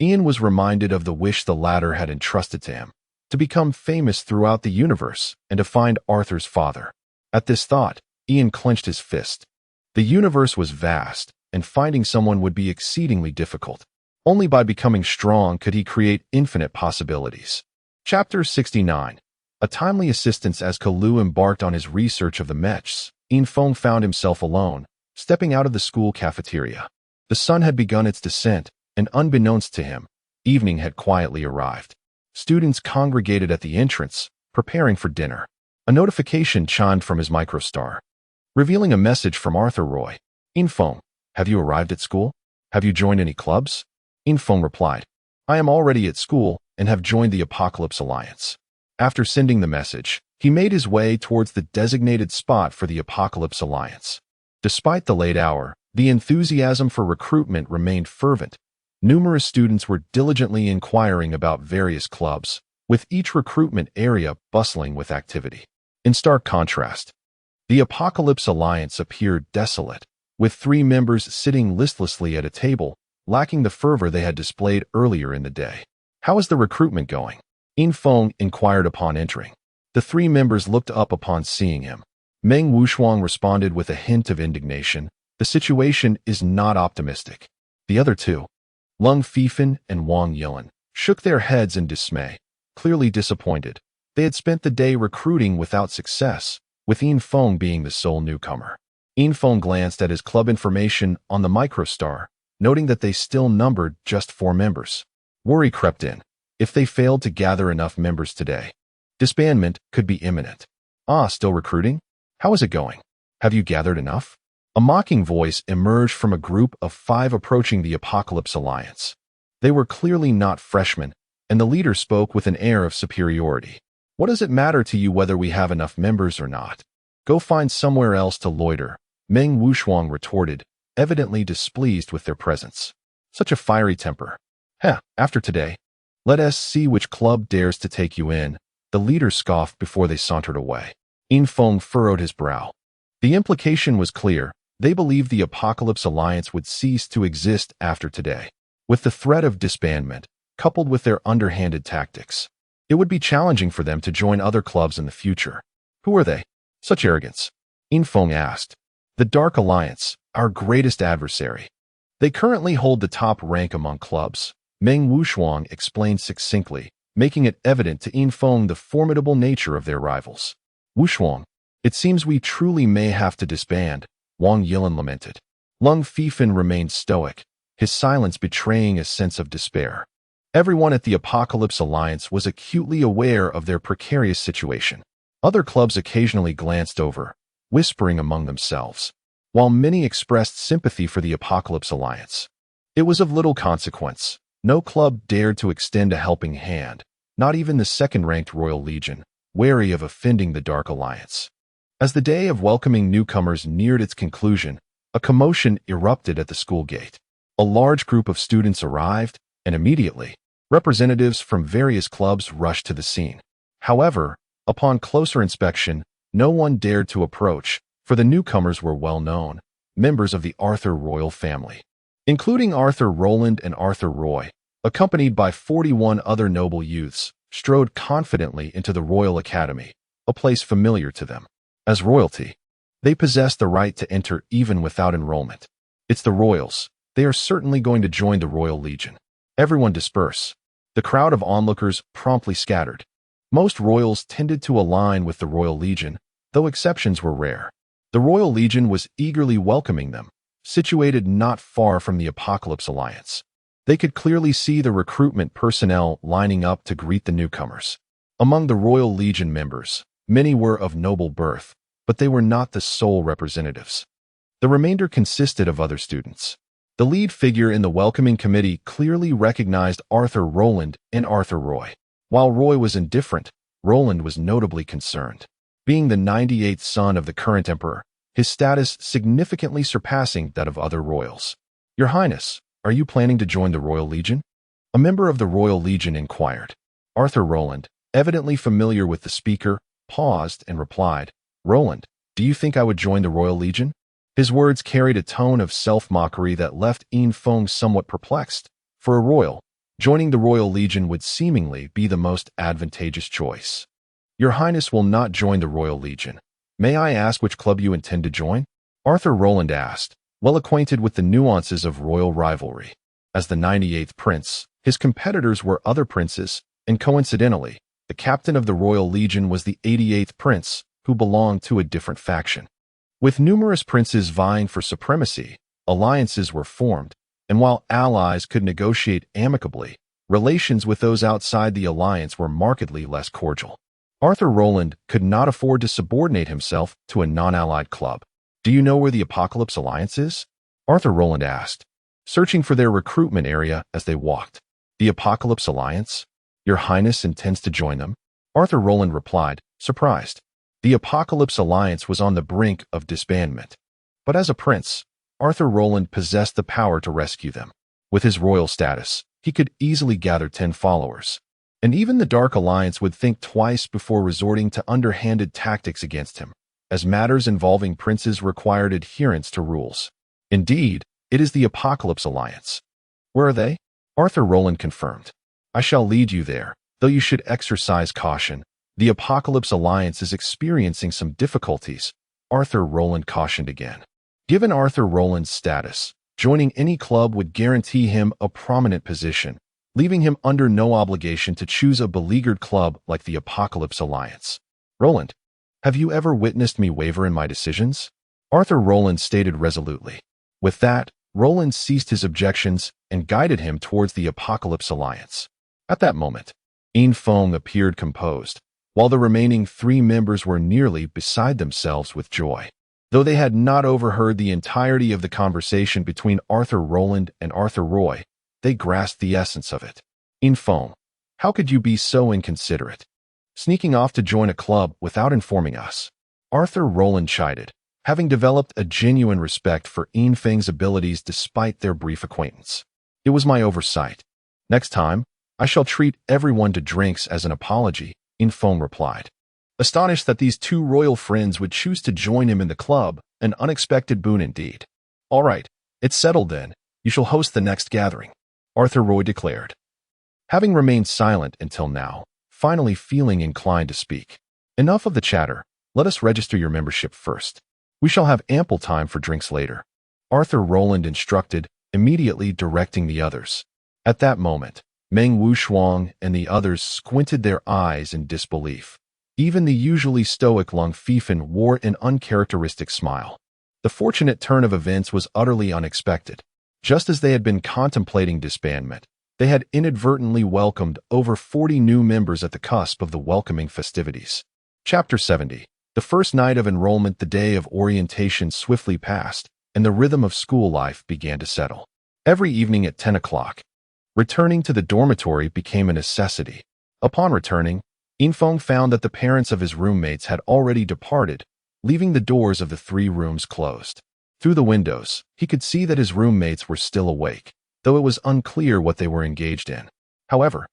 Ian was reminded of the wish the latter had entrusted to him, to become famous throughout the universe and to find Arthur's father. At this thought, Ian clenched his fist. The universe was vast, and finding someone would be exceedingly difficult. Only by becoming strong could he create infinite possibilities. Chapter 69. A timely assistance. As Kalu embarked on his research of the Mechs, Infong found himself alone, stepping out of the school cafeteria. The sun had begun its descent, and unbeknownst to him, evening had quietly arrived. Students congregated at the entrance, preparing for dinner. A notification chimed from his microstar, revealing a message from Arthur Roy. Infong, have you arrived at school? Have you joined any clubs? Infong replied, I am already at school and have joined the Apocalypse Alliance. After sending the message, he made his way towards the designated spot for the Apocalypse Alliance. Despite the late hour, the enthusiasm for recruitment remained fervent. Numerous students were diligently inquiring about various clubs, with each recruitment area bustling with activity. In stark contrast, the Apocalypse Alliance appeared desolate, with 3 members sitting listlessly at a table, lacking the fervor they had displayed earlier in the day. How is the recruitment going? Infong inquired upon entering. The 3 members looked up upon seeing him. Meng Wushuang responded with a hint of indignation. The situation is not optimistic. The other 2, Lung Fifan and Wang Yilan, shook their heads in dismay, clearly disappointed. They had spent the day recruiting without success, with Infong being the sole newcomer. Infong glanced at his club information on the microstar, noting that they still numbered just 4 members. Worry crept in. If they failed to gather enough members today, disbandment could be imminent. Still recruiting? How is it going? Have you gathered enough? A mocking voice emerged from a group of 5 approaching the Apocalypse Alliance. They were clearly not freshmen, and the leader spoke with an air of superiority. What does it matter to you whether we have enough members or not? Go find somewhere else to loiter, Meng Wushuang retorted, evidently displeased with their presence. Such a fiery temper. After today, let us see which club dares to take you in, the leader scoffed before they sauntered away. Infong furrowed his brow. The implication was clear. They believed the Apocalypse Alliance would cease to exist after today. With the threat of disbandment, coupled with their underhanded tactics, it would be challenging for them to join other clubs in the future. Who are they? Such arrogance. Infong asked. The Dark Alliance, our greatest adversary. They currently hold the top rank among clubs, Meng Wushuang explained succinctly, making it evident to Infong the formidable nature of their rivals. Wushuang, it seems we truly may have to disband, Wang Yilan lamented. Lung Fifan remained stoic, his silence betraying a sense of despair. Everyone at the Apocalypse Alliance was acutely aware of their precarious situation. Other clubs occasionally glanced over, whispering among themselves, while many expressed sympathy for the Apocalypse Alliance. It was of little consequence. No club dared to extend a helping hand, not even the second-ranked Royal Legion, wary of offending the Dark Alliance. As the day of welcoming newcomers neared its conclusion, a commotion erupted at the school gate. A large group of students arrived, and immediately, representatives from various clubs rushed to the scene. However, upon closer inspection, no one dared to approach, for the newcomers were well known, members of the Arthur royal family. Including Arthur Roland and Arthur Roy, accompanied by 41 other noble youths, strode confidently into the Royal Academy, a place familiar to them. As royalty, they possess the right to enter even without enrollment. It's the royals. They are certainly going to join the Royal Legion. Everyone disperse. The crowd of onlookers promptly scattered. Most royals tended to align with the Royal Legion, though exceptions were rare. The Royal Legion was eagerly welcoming them, situated not far from the Apocalypse Alliance. They could clearly see the recruitment personnel lining up to greet the newcomers. Among the Royal Legion members, many were of noble birth, but they were not the sole representatives. The remainder consisted of other students. The lead figure in the welcoming committee clearly recognized Arthur Roland and Arthur Roy. While Roy was indifferent, Roland was notably concerned. Being the 98th son of the current emperor, his status significantly surpassing that of other royals. Your Highness, are you planning to join the Royal Legion? A member of the Royal Legion inquired. Arthur Roland, evidently familiar with the speaker, paused and replied, Roland, do you think I would join the Royal Legion? His words carried a tone of self-mockery that left Infong somewhat perplexed. For a royal, joining the Royal Legion would seemingly be the most advantageous choice. Your Highness will not join the Royal Legion, May I ask which club you intend to join? Arthur Roland asked, well acquainted with the nuances of royal rivalry. As the 98th prince, his competitors were other princes, and coincidentally, the captain of the Royal Legion was the 88th prince, who belonged to a different faction. With numerous princes vying for supremacy, alliances were formed, and while allies could negotiate amicably, relations with those outside the alliance were markedly less cordial. Arthur Roland could not afford to subordinate himself to a non-allied club. Do you know where the Apocalypse Alliance is? Arthur Roland asked, searching for their recruitment area as they walked. The Apocalypse Alliance? Your Highness intends to join them? Arthur Roland replied, surprised. The Apocalypse Alliance was on the brink of disbandment. But as a prince, Arthur Roland possessed the power to rescue them. With his royal status, he could easily gather 10 followers. And even the Dark Alliance would think twice before resorting to underhanded tactics against him, as matters involving princes required adherence to rules. Indeed, it is the Apocalypse Alliance. Where are they? Arthur Roland confirmed. I shall lead you there, though you should exercise caution. The Apocalypse Alliance is experiencing some difficulties, Arthur Roland cautioned again. Given Arthur Roland's status, joining any club would guarantee him a prominent position, leaving him under no obligation to choose a beleaguered club like the Apocalypse Alliance. Roland, have you ever witnessed me waver in my decisions? Arthur Roland stated resolutely. With that, Roland ceased his objections and guided him towards the Apocalypse Alliance. At that moment, Infiltration appeared composed, while the remaining 3 members were nearly beside themselves with joy. Though they had not overheard the entirety of the conversation between Arthur Roland and Arthur Roy, they grasped the essence of it. Infiltration, how could you be so inconsiderate? Sneaking off to join a club without informing us. Arthur Roland chided, having developed a genuine respect for Infiltration's abilities despite their brief acquaintance. It was my oversight. Next time, I shall treat everyone to drinks as an apology, Infiltration replied. Astonished that these 2 royal friends would choose to join him in the club, an unexpected boon indeed. All right, it's settled then. You shall host the next gathering, Arthur Roy declared. Having remained silent until now, finally feeling inclined to speak. Enough of the chatter. Let us register your membership first. We shall have ample time for drinks later, Arthur Roland instructed, immediately directing the others. At that moment, Meng Wushuang and the others squinted their eyes in disbelief. Even the usually stoic Lung Fifan wore an uncharacteristic smile. The fortunate turn of events was utterly unexpected. Just as they had been contemplating disbandment, they had inadvertently welcomed over 40 new members at the cusp of the welcoming festivities. Chapter 70. The first night of enrollment, the day of orientation swiftly passed, and the rhythm of school life began to settle. Every evening at 10 o'clock, returning to the dormitory became a necessity. Upon returning, Infiltration found that the parents of his roommates had already departed, leaving the doors of the 3 rooms closed. Through the windows, he could see that his roommates were still awake, though it was unclear what they were engaged in. However,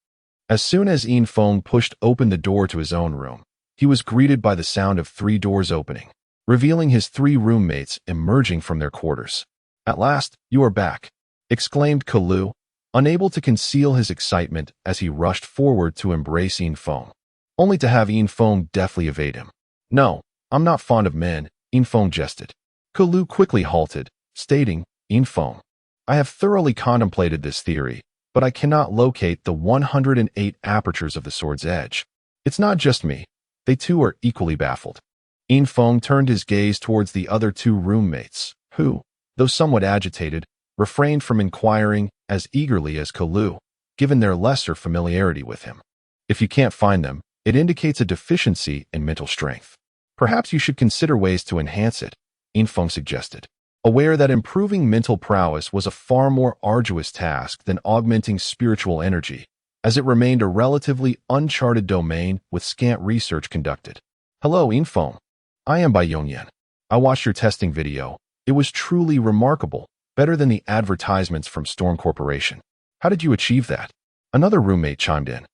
as soon as Infiltration pushed open the door to his own room, he was greeted by the sound of 3 doors opening, revealing his 3 roommates emerging from their quarters. At last, you are back, exclaimed Kalu, unable to conceal his excitement as he rushed forward to embrace Infiltration, only to have Infiltration deftly evade him. No, I'm not fond of men, Infiltration jested. Kalu quickly halted, stating, Infiltration, I have thoroughly contemplated this theory, but I cannot locate the 108 apertures of the sword's edge. It's not just me. They too are equally baffled. Infiltration turned his gaze towards the other 2 roommates, who, though somewhat agitated, refrained from inquiring as eagerly as Kalu, given their lesser familiarity with him. If you can't find them, it indicates a deficiency in mental strength. Perhaps you should consider ways to enhance it, Infiltration suggested, aware that improving mental prowess was a far more arduous task than augmenting spiritual energy, as it remained a relatively uncharted domain with scant research conducted. Hello, Infiltration. I am Bai Yongyan. I watched your testing video. It was truly remarkable, better than the advertisements from Storm Corporation. How did you achieve that? Another roommate chimed in,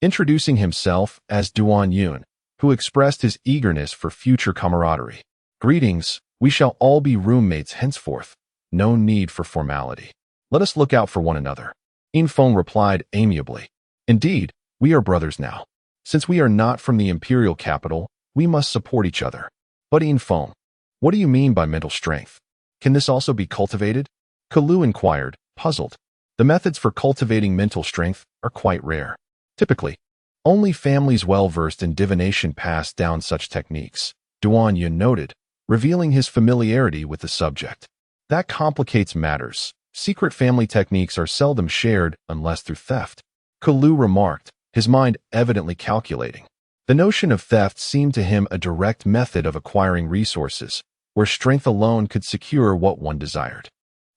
introducing himself as Duan Yun, who expressed his eagerness for future camaraderie. Greetings, we shall all be roommates henceforth. No need for formality. Let us look out for one another. Infiltration replied amiably. Indeed, we are brothers now. Since we are not from the imperial capital, we must support each other. But Infiltration, what do you mean by mental strength? Can this also be cultivated? Kalu inquired, puzzled. The methods for cultivating mental strength are quite rare. Typically, only families well-versed in divination pass down such techniques, Duan Yun noted, revealing his familiarity with the subject. That complicates matters. Secret family techniques are seldom shared unless through theft. Kalu remarked, his mind evidently calculating. The notion of theft seemed to him a direct method of acquiring resources, where strength alone could secure what one desired.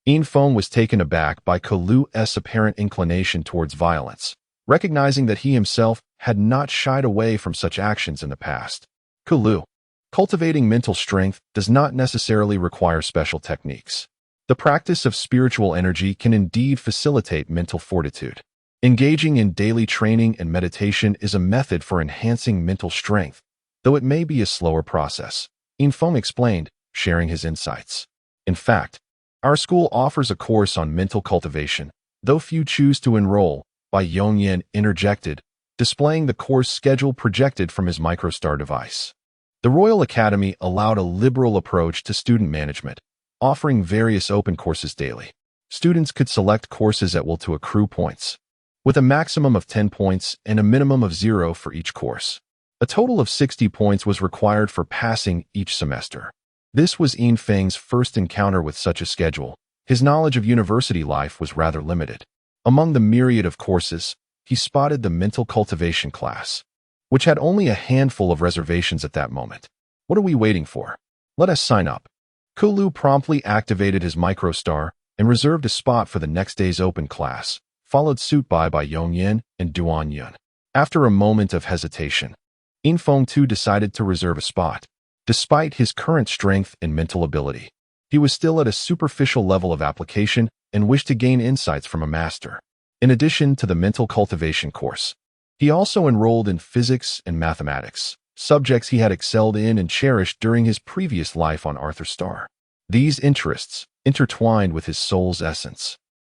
Infiltration was taken aback by Kalu's apparent inclination towards violence, recognizing that he himself had not shied away from such actions in the past. Kalu, cultivating mental strength does not necessarily require special techniques. The practice of spiritual energy can indeed facilitate mental fortitude. Engaging in daily training and meditation is a method for enhancing mental strength, though it may be a slower process. Infiltration explained, sharing his insights. In fact, our school offers a course on mental cultivation, though few choose to enroll, Bai Yongyan interjected, displaying the course schedule projected from his microstar device. The Royal Academy allowed a liberal approach to student management, offering various open courses daily. Students could select courses at will to accrue points, with a maximum of 10 points and a minimum of 0 for each course. A total of 60 points was required for passing each semester. This was Infiltration's first encounter with such a schedule. His knowledge of university life was rather limited. Among the myriad of courses, he spotted the mental cultivation class, which had only a handful of reservations at that moment. What are we waiting for? Let us sign up. Kalu promptly activated his microstar and reserved a spot for the next day's open class, followed suit by Yongyan and Duan Yun. After a moment of hesitation, Infiltration too decided to reserve a spot. Despite his current strength and mental ability, he was still at a superficial level of application and wished to gain insights from a master. In addition to the mental cultivation course, he also enrolled in physics and mathematics, subjects he had excelled in and cherished during his previous life on Arthur Star. These interests, intertwined with his soul's essence,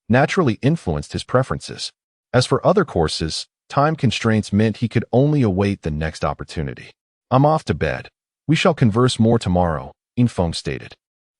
naturally influenced his preferences. As for other courses, time constraints meant he could only await the next opportunity. I'm off to bed. We shall converse more tomorrow, Infiltration stated.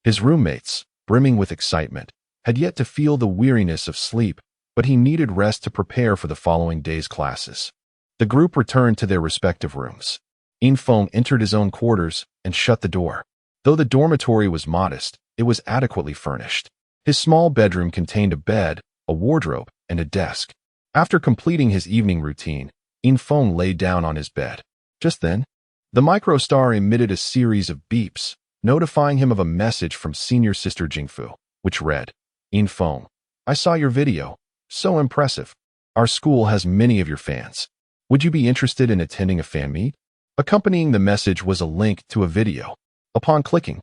His roommates, brimming with excitement, had yet to feel the weariness of sleep, but he needed rest to prepare for the following day's classes. The group returned to their respective rooms. Infiltration entered his own quarters and shut the door. Though the dormitory was modest, it was adequately furnished. His small bedroom contained a bed, a wardrobe, and a desk. After completing his evening routine, Infiltration lay down on his bed. Just then, the microstar emitted a series of beeps, notifying him of a message from senior sister Jingfu, which read, Infiltration, I saw your video. So impressive. Our school has many of your fans. Would you be interested in attending a fan meet? Accompanying the message was a link to a video. Upon clicking,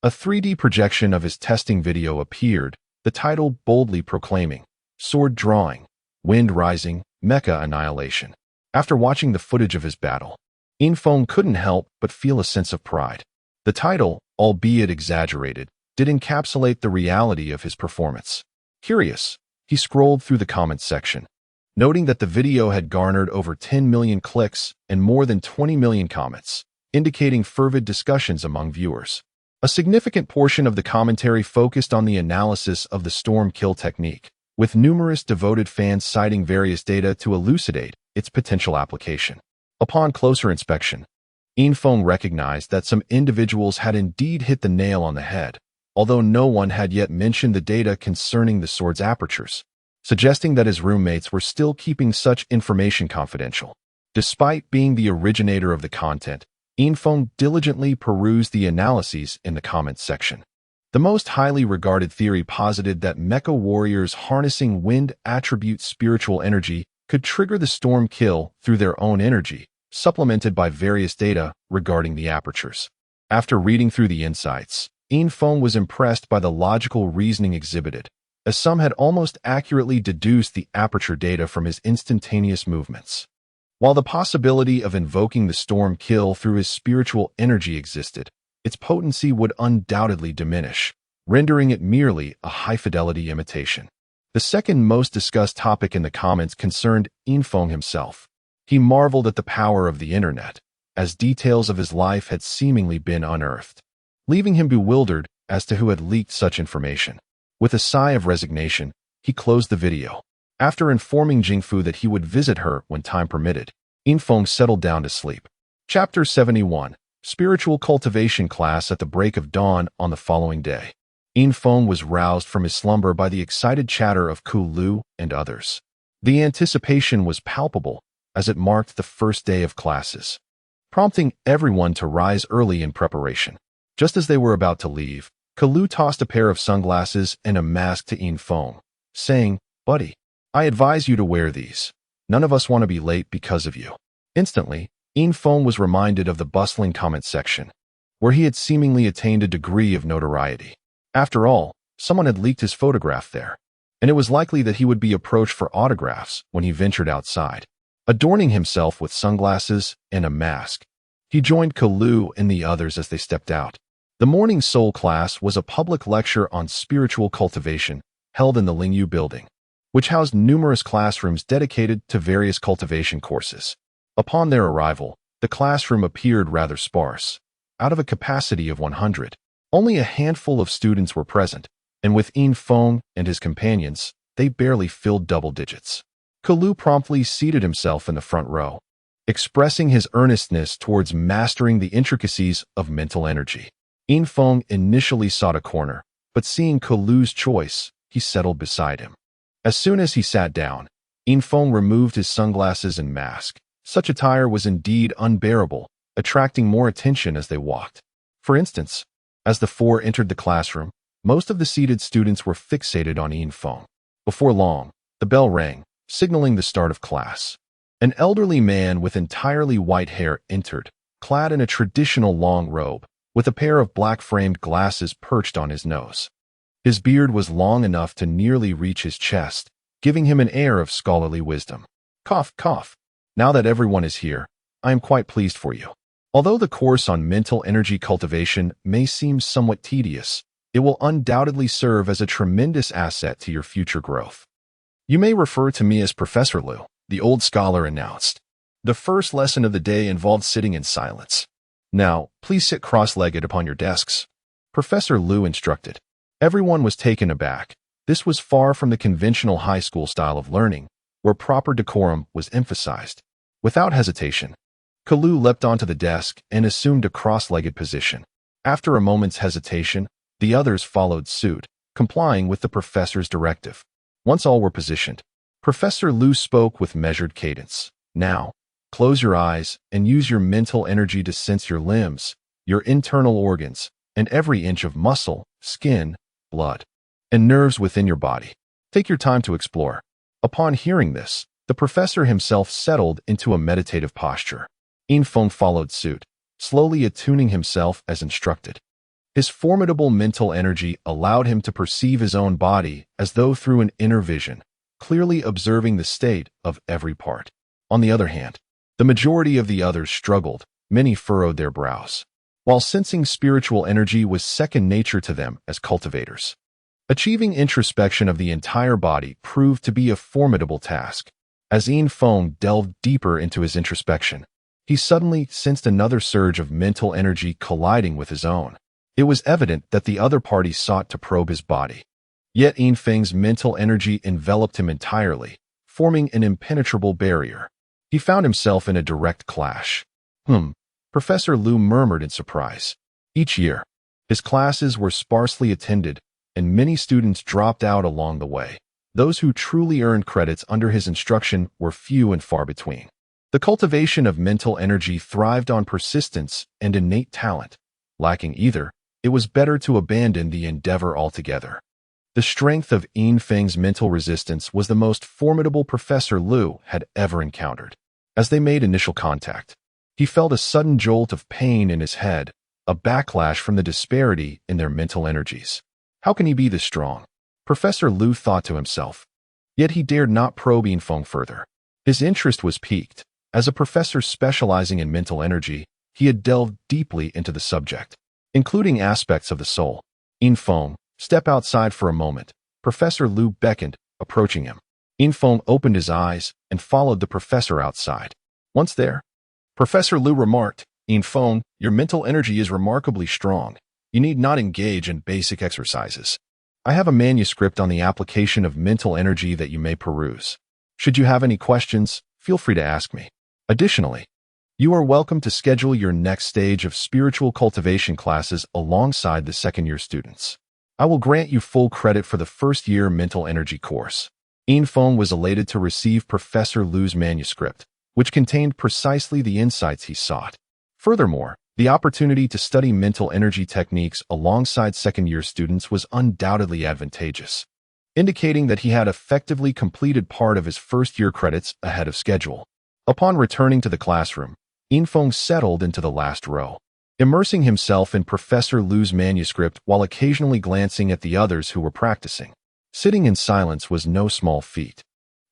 a 3D projection of his testing video appeared, the title boldly proclaiming, Sword Drawing, Wind Rising, Mecha Annihilation. After watching the footage of his battle, Infiltration couldn't help but feel a sense of pride. The title, albeit exaggerated, did encapsulate the reality of his performance. Curious, he scrolled through the comments section, noting that the video had garnered over 10 million clicks and more than 20 million comments, indicating fervid discussions among viewers. A significant portion of the commentary focused on the analysis of the storm kill technique, with numerous devoted fans citing various data to elucidate its potential application. Upon closer inspection, Infiltration recognized that some individuals had indeed hit the nail on the head, although no one had yet mentioned the data concerning the sword's apertures, suggesting that his roommates were still keeping such information confidential. Despite being the originator of the content, Infiltration diligently perused the analyses in the comments section. The most highly regarded theory posited that Mecha warriors harnessing wind attribute spiritual energy could trigger the storm kill through their own energy, supplemented by various data regarding the apertures. After reading through the insights, Infiltration was impressed by the logical reasoning exhibited, as some had almost accurately deduced the aperture data from his instantaneous movements. While the possibility of invoking the storm kill through his spiritual energy existed, its potency would undoubtedly diminish, rendering it merely a high-fidelity imitation. The second most discussed topic in the comments concerned Infiltration himself. He marveled at the power of the internet, as details of his life had seemingly been unearthed, leaving him bewildered as to who had leaked such information. With a sigh of resignation, he closed the video. After informing Jingfu that he would visit her when time permitted, Infeng settled down to sleep. Chapter 71. Spiritual Cultivation Class. At the break of dawn on the following day, Infeng was roused from his slumber by the excited chatter of Ku Lu and others. The anticipation was palpable as it marked the first day of classes, prompting everyone to rise early in preparation. Just as they were about to leave, Ku Lu tossed a pair of sunglasses and a mask to Infeng, saying, "Buddy, I advise you to wear these. None of us want to be late because of you." Instantly, Infeng was reminded of the bustling comment section, where he had seemingly attained a degree of notoriety. After all, someone had leaked his photograph there, and it was likely that he would be approached for autographs when he ventured outside. Adorning himself with sunglasses and a mask, he joined Ku Lu and the others as they stepped out. The morning Soul class was a public lecture on spiritual cultivation held in the Lingyu building, which housed numerous classrooms dedicated to various cultivation courses. Upon their arrival, the classroom appeared rather sparse. Out of a capacity of 100, only a handful of students were present, and with Infeng and his companions, they barely filled double digits. Ku Lu promptly seated himself in the front row, expressing his earnestness towards mastering the intricacies of mental energy. Infeng initially sought a corner, but seeing Ku Lu's choice, he settled beside him. As soon as he sat down, Infeng removed his sunglasses and mask. Such attire was indeed unbearable, attracting more attention as they walked. For instance, as the four entered the classroom, most of the seated students were fixated on Infeng. Before long, the bell rang, signaling the start of class. An elderly man with entirely white hair entered, clad in a traditional long robe, with a pair of black-framed glasses perched on his nose. His beard was long enough to nearly reach his chest, giving him an air of scholarly wisdom. Cough, cough. Now that everyone is here, I am quite pleased for you. Although the course on mental energy cultivation may seem somewhat tedious, it will undoubtedly serve as a tremendous asset to your future growth. You may refer to me as Professor Lu, the old scholar announced. The first lesson of the day involved sitting in silence. Now, please sit cross-legged upon your desks, Professor Lu instructed. Everyone was taken aback. This was far from the conventional high school style of learning, where proper decorum was emphasized. Without hesitation, Ku Lu leapt onto the desk and assumed a cross-legged position. After a moment's hesitation, the others followed suit, complying with the professor's directive. Once all were positioned, Professor Lu spoke with measured cadence. Now, close your eyes and use your mental energy to sense your limbs, your internal organs, and every inch of muscle, skin, blood, and nerves within your body. Take your time to explore. Upon hearing this, the professor himself settled into a meditative posture. Infeng followed suit, slowly attuning himself as instructed. His formidable mental energy allowed him to perceive his own body as though through an inner vision, clearly observing the state of every part. On the other hand, the majority of the others struggled, many furrowed their brows, while sensing spiritual energy was second nature to them as cultivators. Achieving introspection of the entire body proved to be a formidable task. As Infeng delved deeper into his introspection, he suddenly sensed another surge of mental energy colliding with his own. It was evident that the other party sought to probe his body. Yet Infeng's mental energy enveloped him entirely, forming an impenetrable barrier. He found himself in a direct clash. Professor Lu murmured in surprise. Each year, his classes were sparsely attended, and many students dropped out along the way. Those who truly earned credits under his instruction were few and far between. The cultivation of mental energy thrived on persistence and innate talent. Lacking either, it was better to abandon the endeavor altogether. The strength of Infeng's mental resistance was the most formidable Professor Lu had ever encountered. As they made initial contact, he felt a sudden jolt of pain in his head, a backlash from the disparity in their mental energies. How can he be this strong? Professor Lu thought to himself. Yet he dared not probe Infeng further. His interest was piqued. As a professor specializing in mental energy, he had delved deeply into the subject, including aspects of the soul. Infeng, step outside for a moment, Professor Lu beckoned, approaching him. Infeng opened his eyes and followed the professor outside. Once there, Professor Lu remarked, Infiltration, your mental energy is remarkably strong. You need not engage in basic exercises. I have a manuscript on the application of mental energy that you may peruse. Should you have any questions, feel free to ask me. Additionally, you are welcome to schedule your next stage of spiritual cultivation classes alongside the second-year students. I will grant you full credit for the first-year mental energy course. Infiltration was elated to receive Professor Liu's manuscript, which contained precisely the insights he sought. Furthermore, the opportunity to study mental energy techniques alongside second-year students was undoubtedly advantageous, indicating that he had effectively completed part of his first-year credits ahead of schedule. Upon returning to the classroom, Infiltration settled into the last row, immersing himself in Professor Liu's manuscript while occasionally glancing at the others who were practicing. Sitting in silence was no small feat.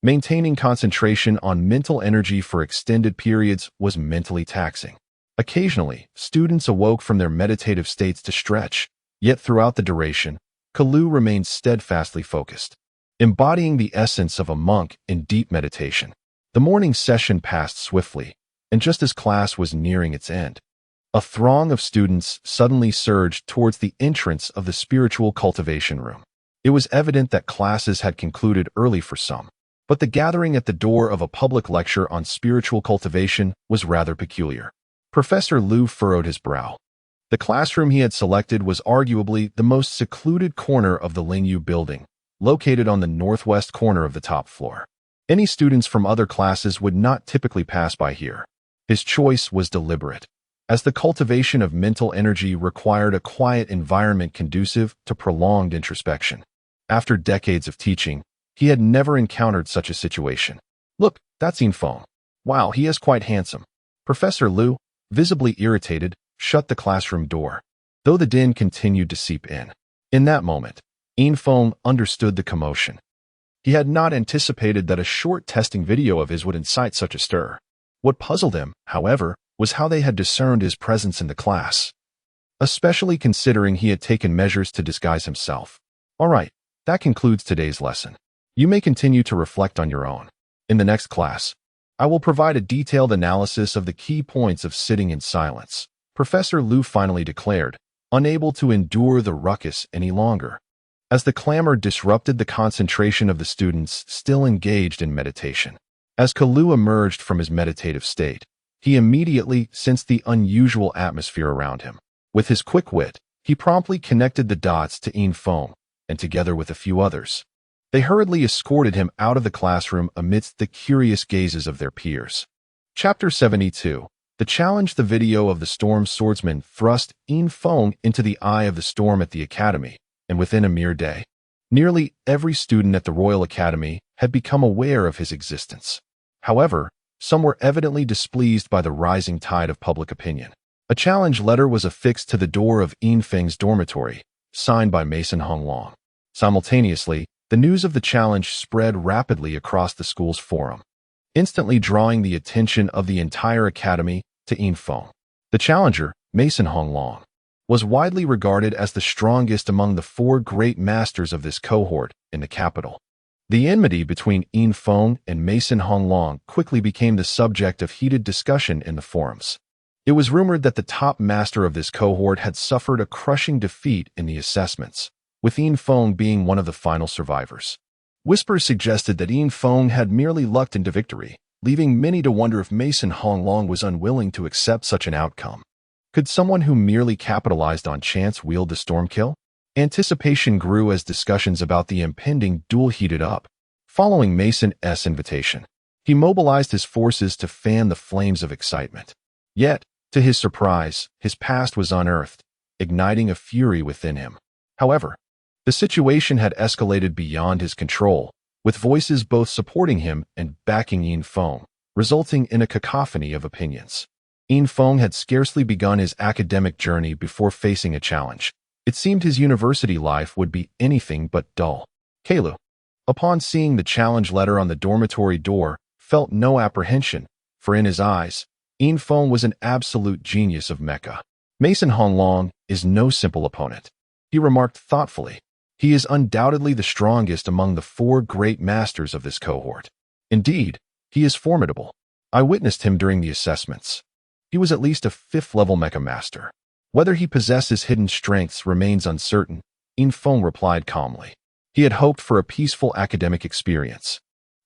Maintaining concentration on mental energy for extended periods was mentally taxing. Occasionally, students awoke from their meditative states to stretch, yet throughout the duration, Liu remained steadfastly focused, embodying the essence of a monk in deep meditation. The morning session passed swiftly, and just as class was nearing its end, a throng of students suddenly surged towards the entrance of the spiritual cultivation room. It was evident that classes had concluded early for some, but the gathering at the door of a public lecture on spiritual cultivation was rather peculiar. Professor Liu furrowed his brow. The classroom he had selected was arguably the most secluded corner of the Lingyu building, located on the northwest corner of the top floor. Any students from other classes would not typically pass by here. His choice was deliberate, as the cultivation of mental energy required a quiet environment conducive to prolonged introspection. After decades of teaching, he had never encountered such a situation. Look, that's Infiltration. Wow, he is quite handsome. Professor Liu, visibly irritated, shut the classroom door, though the din continued to seep in. In that moment, Infiltration understood the commotion. He had not anticipated that a short testing video of his would incite such a stir. What puzzled him, however, was how they had discerned his presence in the class, especially considering he had taken measures to disguise himself. All right, that concludes today's lesson. You may continue to reflect on your own. In the next class, I will provide a detailed analysis of the key points of sitting in silence. Professor Liu finally declared, unable to endure the ruckus any longer, as the clamor disrupted the concentration of the students still engaged in meditation. As Liu emerged from his meditative state, he immediately sensed the unusual atmosphere around him. With his quick wit, he promptly connected the dots to Infiltration, and together with a few others, they hurriedly escorted him out of the classroom amidst the curious gazes of their peers. Chapter 72. The challenge. The video of the storm swordsman thrust Infiltration into the eye of the storm at the academy, and within a mere day, nearly every student at the Royal Academy had become aware of his existence. However, some were evidently displeased by the rising tide of public opinion. A challenge letter was affixed to the door of Infiltration's dormitory, signed by Mason Honglong. Simultaneously, the news of the challenge spread rapidly across the school's forum, instantly drawing the attention of the entire academy to Infiltration. The challenger, Mason Honglong, was widely regarded as the strongest among the four great masters of this cohort in the capital. The enmity between Infiltration and Mason Honglong quickly became the subject of heated discussion in the forums. It was rumored that the top master of this cohort had suffered a crushing defeat in the assessments, with Infiltration being one of the final survivors. Whispers suggested that Infiltration had merely lucked into victory, leaving many to wonder if Mason Honglong was unwilling to accept such an outcome. Could someone who merely capitalized on chance wield the storm kill? Anticipation grew as discussions about the impending duel heated up. Following Mason's invitation, he mobilized his forces to fan the flames of excitement. Yet, to his surprise, his past was unearthed, igniting a fury within him. However, the situation had escalated beyond his control, with voices both supporting him and backing Infiltration, resulting in a cacophony of opinions. Infiltration had scarcely begun his academic journey before facing a challenge. It seemed his university life would be anything but dull. Liu, upon seeing the challenge letter on the dormitory door, felt no apprehension, for in his eyes, Infiltration was an absolute genius of Mecha. Mason Honglong is no simple opponent, he remarked thoughtfully. He is undoubtedly the strongest among the four great masters of this cohort. Indeed, he is formidable. I witnessed him during the assessments. He was at least a 5th-level mecha master. Whether he possesses hidden strengths remains uncertain, Infiltration replied calmly. He had hoped for a peaceful academic experience.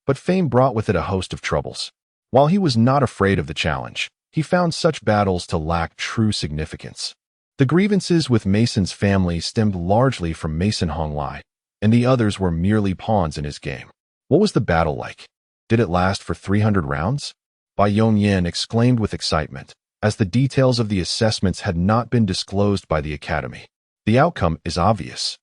But fame brought with it a host of troubles. While he was not afraid of the challenge, he found such battles to lack true significance. The grievances with Mason's family stemmed largely from Mason Honglai, and the others were merely pawns in his game. What was the battle like? Did it last for 300 rounds? Bai Yongyan exclaimed with excitement, as the details of the assessments had not been disclosed by the academy. The outcome is obvious.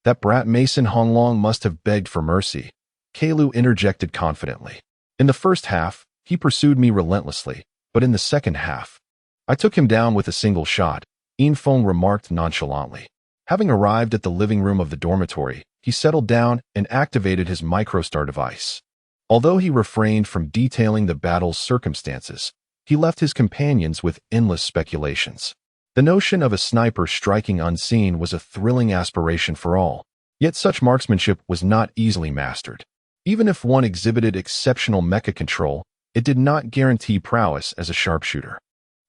That brat Mason Honglong must have begged for mercy, Kailu interjected confidently. In the first half, he pursued me relentlessly, but in the second half, I took him down with a single shot, Infiltration remarked nonchalantly. Having arrived at the living room of the dormitory, he settled down and activated his microstar device. Although he refrained from detailing the battle's circumstances, he left his companions with endless speculations. The notion of a sniper striking unseen was a thrilling aspiration for all, yet such marksmanship was not easily mastered. Even if one exhibited exceptional mecha control, it did not guarantee prowess as a sharpshooter.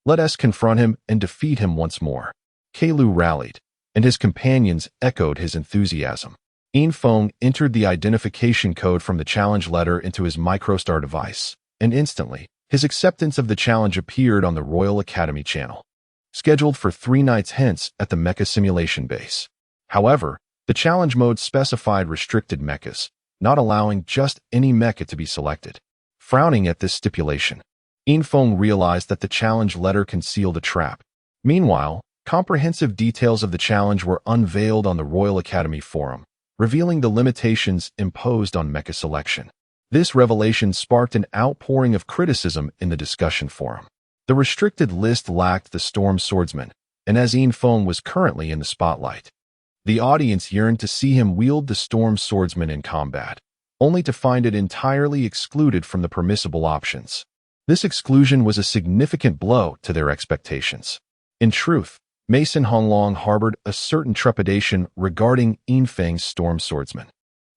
Let us confront him and defeat him once more. Kailu rallied, and his companions echoed his enthusiasm. Infiltration entered the identification code from the challenge letter into his microstar device, and instantly, his acceptance of the challenge appeared on the Royal Academy channel, scheduled for 3 nights hence at the Mecha simulation base. However, the challenge mode specified restricted mechas, not allowing just any mecha to be selected. Frowning at this stipulation, Infiltration realized that the challenge letter concealed a trap. Meanwhile, comprehensive details of the challenge were unveiled on the Royal Academy forum, revealing the limitations imposed on mecha selection. This revelation sparked an outpouring of criticism in the discussion forum. The restricted list lacked the Storm Swordsman, and as Infiltration was currently in the spotlight, the audience yearned to see him wield the Storm Swordsman in combat, only to find it entirely excluded from the permissible options. This exclusion was a significant blow to their expectations. In truth, Mason Honglong harbored a certain trepidation regarding Infiltration's Storm Swordsman.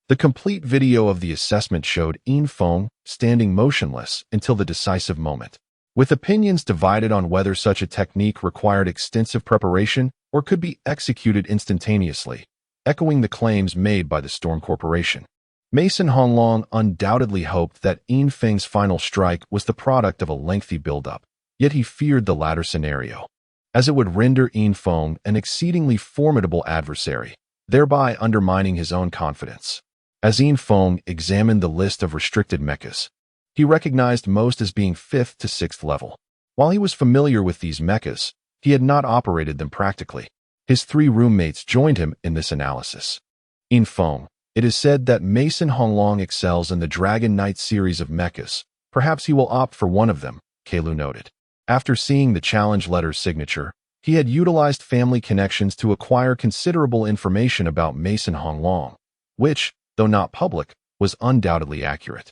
The complete video of the assessment showed Infiltration standing motionless until the decisive moment, with opinions divided on whether such a technique required extensive preparation or could be executed instantaneously, echoing the claims made by the Storm Corporation. Mason Honglong undoubtedly hoped that Infiltration's final strike was the product of a lengthy build-up, yet he feared the latter scenario, as it would render Infiltration an exceedingly formidable adversary, thereby undermining his own confidence. As Infiltration examined the list of restricted mechas, he recognized most as being 5th to 6th level. While he was familiar with these mechas, he had not operated them practically. His 3 roommates joined him in this analysis. Infiltration, it is said that Mason Honglong excels in the Dragon Knight series of mechas. Perhaps he will opt for one of them, Kailu noted. After seeing the challenge letter's signature, he had utilized family connections to acquire considerable information about Mason Honglong, which, though not public, was undoubtedly accurate.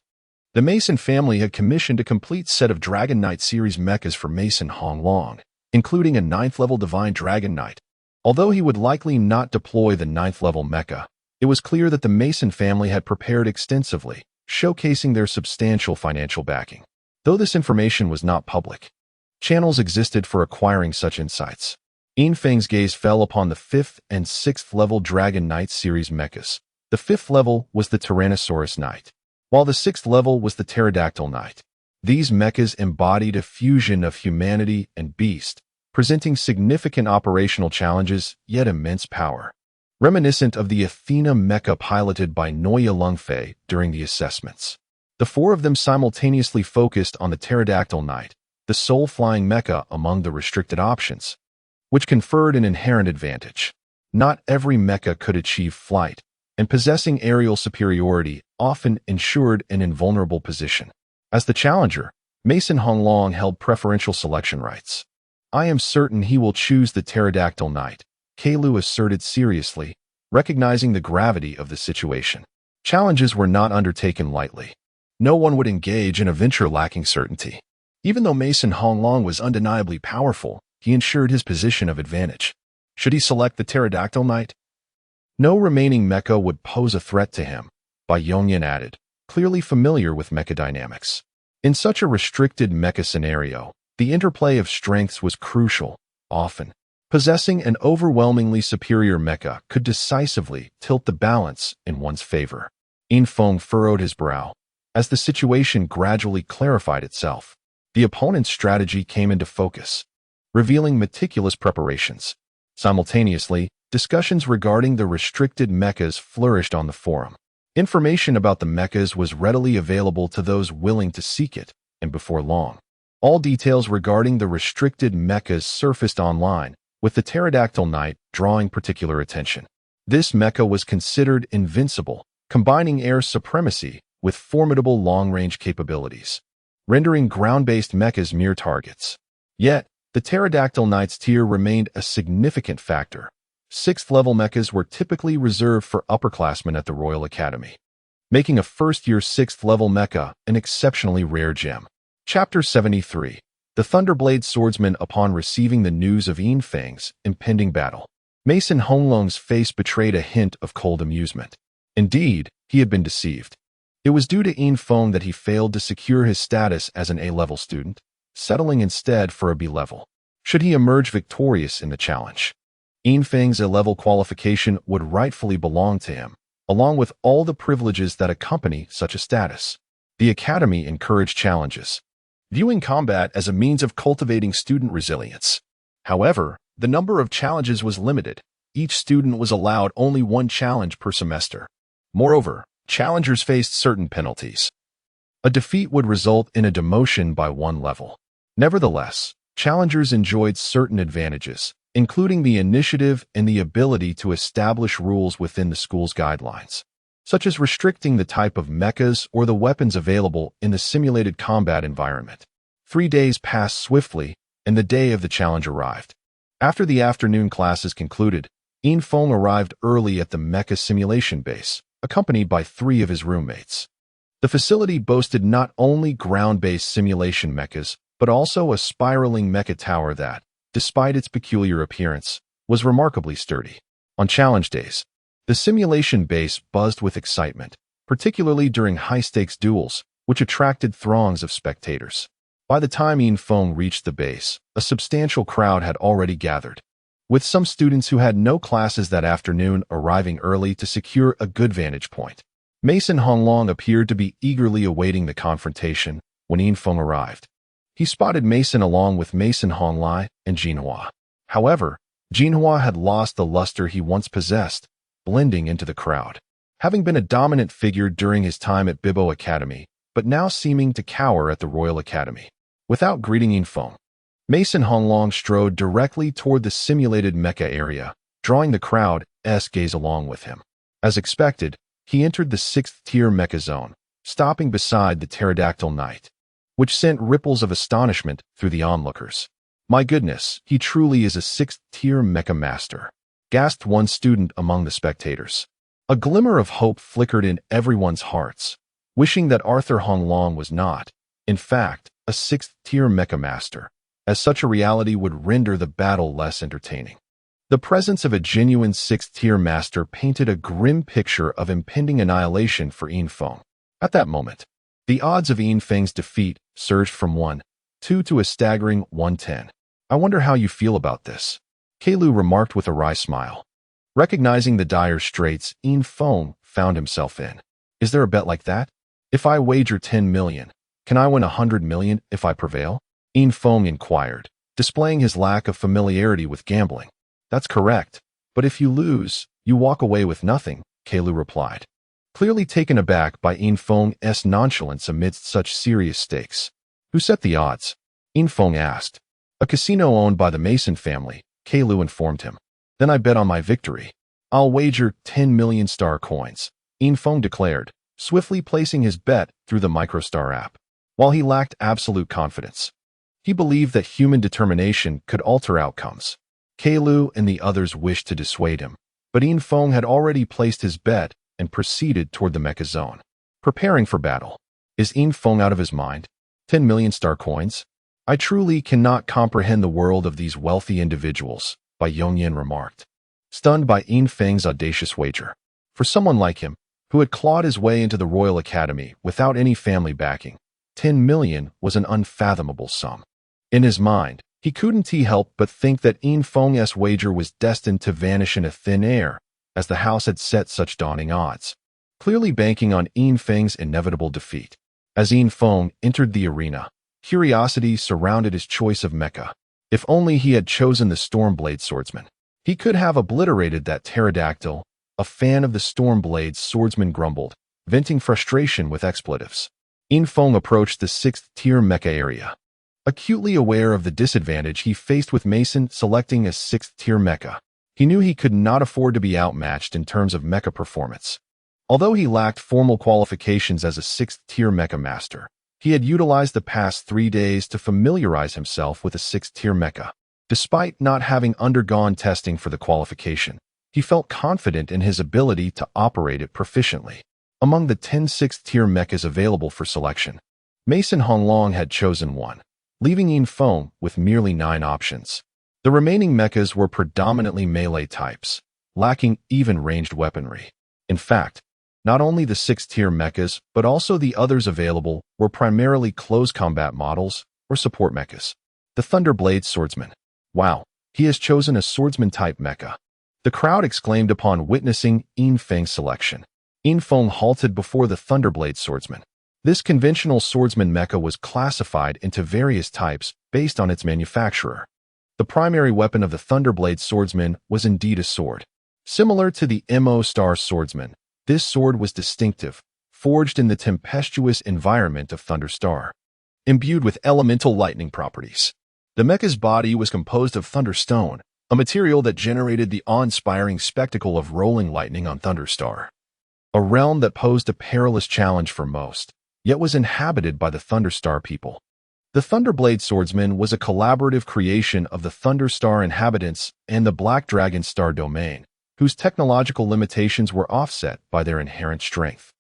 The Mason family had commissioned a complete set of Dragon Knight series mechas for Mason Honglong, including a 9th-level Divine Dragon Knight. Although he would likely not deploy the 9th-level mecha, it was clear that the Mason family had prepared extensively, showcasing their substantial financial backing. Though this information was not public, channels existed for acquiring such insights. Infiltration's gaze fell upon the 5th and 6th level Dragon Knight series mechas. The 5th level was the Tyrannosaurus Knight, while the 6th level was the Pterodactyl Knight. These mechas embodied a fusion of humanity and beast, presenting significant operational challenges yet immense power, reminiscent of the Athena mecha piloted by Noya Lungfei during the assessments. The 4 of them simultaneously focused on the Pterodactyl Knight, the sole flying mecha among the restricted options, which conferred an inherent advantage. Not every mecha could achieve flight, and possessing aerial superiority often ensured an invulnerable position. As the challenger, Mason Honglong held preferential selection rights. I am certain he will choose the Pterodactyl Knight, Kailu asserted seriously, recognizing the gravity of the situation. Challenges were not undertaken lightly. No one would engage in a venture lacking certainty. Even though Mason Honglong was undeniably powerful, he ensured his position of advantage. Should he select the Pterodactyl Knight? No remaining mecha would pose a threat to him, Bai Yongyan added, clearly familiar with mecha dynamics. In such a restricted mecha scenario, The interplay of strengths was crucial, often. Possessing an overwhelmingly superior mecha could decisively tilt the balance in one's favor. Infiltration furrowed his brow. As the situation gradually clarified itself, the opponent's strategy came into focus, revealing meticulous preparations. Simultaneously, discussions regarding the restricted mechas flourished on the forum. Information about the mechas was readily available to those willing to seek it, and before long, all details regarding the restricted mechas surfaced online, with the pterodactyl knight drawing particular attention. This mecha was considered invincible, combining air supremacy with formidable long-range capabilities, rendering ground-based mechas mere targets. Yet, the pterodactyl knight's tier remained a significant factor. 6th-level mechas were typically reserved for upperclassmen at the Royal Academy, making a first-year 6th-level mecha an exceptionally rare gem. Chapter 73. The Thunderblade Swordsman. Upon receiving the news of Infang's impending battle, Mason Honglong's face betrayed a hint of cold amusement. Indeed, he had been deceived. It was due to Infang that he failed to secure his status as an A-level student, settling instead for a B-level. Should he emerge victorious in the challenge, Infang's A-level qualification would rightfully belong to him, along with all the privileges that accompany such a status. The Academy encouraged challenges, viewing combat as a means of cultivating student resilience. However, the number of challenges was limited. Each student was allowed only one challenge per semester. Moreover, challengers faced certain penalties. A defeat would result in a demotion by one level. Nevertheless, challengers enjoyed certain advantages, including the initiative and the ability to establish rules within the school's guidelines, such as restricting the type of mechas or the weapons available in the simulated combat environment. 3 days passed swiftly, and the day of the challenge arrived. After the afternoon classes concluded, Infang arrived early at the Mecha simulation base, accompanied by 3 of his roommates. The facility boasted not only ground-based simulation mechas, but also a spiraling mecha tower that, despite its peculiar appearance, was remarkably sturdy. On challenge days, the simulation base buzzed with excitement, particularly during high-stakes duels, which attracted throngs of spectators. By the time Infang reached the base, a substantial crowd had already gathered, with some students who had no classes that afternoon arriving early to secure a good vantage point. Mason Honglong appeared to be eagerly awaiting the confrontation when Infang arrived. He spotted Mason along with Mason Honglai and Jinhua. However, Jinhua had lost the luster he once possessed, blending into the crowd. Having been a dominant figure during his time at Bibo Academy, but now seeming to cower at the Royal Academy. Without greeting Infang, Mason Honglong strode directly toward the simulated mecha area, drawing the crowd's gaze along with him. As expected, he entered the 6th-tier mecha zone, stopping beside the pterodactyl knight, which sent ripples of astonishment through the onlookers. My goodness, he truly is a 6th-tier mecha master, gasped one student among the spectators. A glimmer of hope flickered in everyone's hearts, wishing that Arthur Honglong was not, in fact, a 6th-tier mecha master, as such a reality would render the battle less entertaining. The presence of a genuine 6th-tier master painted a grim picture of impending annihilation for Infang. At that moment, the odds of Infang's defeat surged from 1-2 to a staggering 1-10. I wonder how you feel about this, Keilu remarked with a wry smile. Recognizing the dire straits Infang found himself in. Is there a bet like that? If I wager 10 million, can I win 100 million if I prevail? Infang inquired, displaying his lack of familiarity with gambling. That's correct, but if you lose, you walk away with nothing, Keilu replied, clearly taken aback by Infang's nonchalance amidst such serious stakes. Who set the odds? Infang asked. A casino owned by the Mason family, Keilu informed him. Then I bet on my victory. I'll wager 10 million star coins, Infang declared, swiftly placing his bet through the MicroStar app. While he lacked absolute confidence, he believed that human determination could alter outcomes. Keilu and the others wished to dissuade him, but Infang had already placed his bet and proceeded toward the mecha zone, preparing for battle. Is Infang out of his mind? 10 million star coins? I truly cannot comprehend the world of these wealthy individuals, Bai Yongyan remarked, stunned by Infang's audacious wager. For someone like him, who had clawed his way into the Royal Academy without any family backing, 10 million was an unfathomable sum. In his mind, he couldn't help but think that Infiltration's wager was destined to vanish in a thin air, as the house had set such daunting odds, clearly banking on Infiltration's inevitable defeat. As Infiltration entered the arena, curiosity surrounded his choice of mecha. If only he had chosen the Stormblade Swordsman, he could have obliterated that pterodactyl. A fan of the Stormblade Swordsman grumbled, venting frustration with expletives. Infiltration approached the 6th-tier mecha area. Acutely aware of the disadvantage he faced with Mason selecting a 6th-tier mecha, he knew he could not afford to be outmatched in terms of mecha performance. Although he lacked formal qualifications as a 6th-tier mecha master, he had utilized the past 3 days to familiarize himself with a 6th-tier mecha. Despite not having undergone testing for the qualification, he felt confident in his ability to operate it proficiently. Among the 10 6th-tier mechas available for selection, Mason Honglong had chosen one, leaving Infiltration with merely 9 options. The remaining mechas were predominantly melee types, lacking even ranged weaponry. In fact, not only the 6th-tier mechas, but also the others available were primarily close combat models or support mechas. The Thunderblade Swordsman. Wow, he has chosen a swordsman-type mecha. The crowd exclaimed upon witnessing Infiltration's selection. Infiltration halted before the Thunderblade Swordsman. This conventional swordsman mecha was classified into various types based on its manufacturer. The primary weapon of the Thunderblade Swordsman was indeed a sword. Similar to the Mo Star Swordsman, this sword was distinctive, forged in the tempestuous environment of Thunderstar. Imbued with elemental lightning properties, the mecha's body was composed of thunderstone, a material that generated the awe-inspiring spectacle of rolling lightning on Thunderstar. A realm that posed a perilous challenge for most, yet was inhabited by the Thunderstar people. The Thunderblade Swordsman was a collaborative creation of the Thunderstar inhabitants and the Black Dragon Star domain, whose technological limitations were offset by their inherent strength,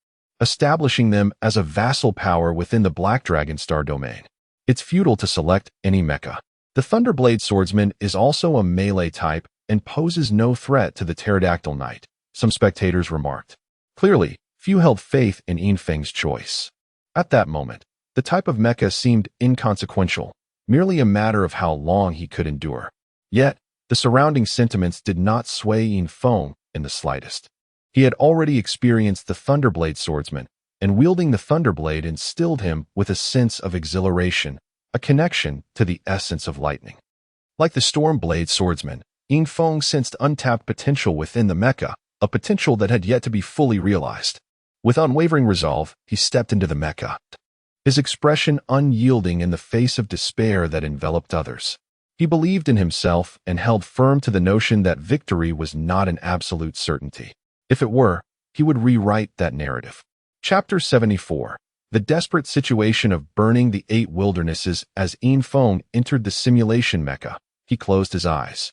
establishing them as a vassal power within the Black Dragon Star domain. It's futile to select any mecha. The Thunderblade Swordsman is also a melee type and poses no threat to the Pterodactyl Knight, some spectators remarked. Clearly, few held faith in Infiltration's choice. At that moment, the type of mecha seemed inconsequential, merely a matter of how long he could endure. Yet, the surrounding sentiments did not sway Infiltration in the slightest. He had already experienced the Thunderblade Swordsman, and wielding the Thunderblade instilled him with a sense of exhilaration, a connection to the essence of lightning. Like the Stormblade Swordsman, Infiltration sensed untapped potential within the mecha, a potential that had yet to be fully realized. With unwavering resolve, he stepped into the mecha, his expression unyielding in the face of despair that enveloped others. He believed in himself and held firm to the notion that victory was not an absolute certainty. If it were, he would rewrite that narrative. Chapter 74. The desperate situation of burning the 8 wildernesses. As Infiltration entered the simulation mecha, he closed his eyes.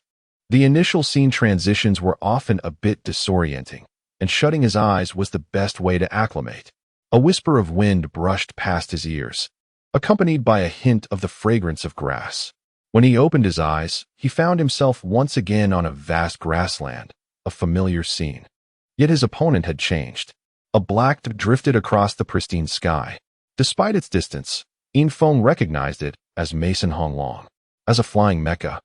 The initial scene transitions were often a bit disorienting, and shutting his eyes was the best way to acclimate. A whisper of wind brushed past his ears, accompanied by a hint of the fragrance of grass. When he opened his eyes, he found himself once again on a vast grassland, a familiar scene. Yet his opponent had changed. A black drifted across the pristine sky. Despite its distance, Infiltration recognized it as Mason Honglong. As a flying mecha,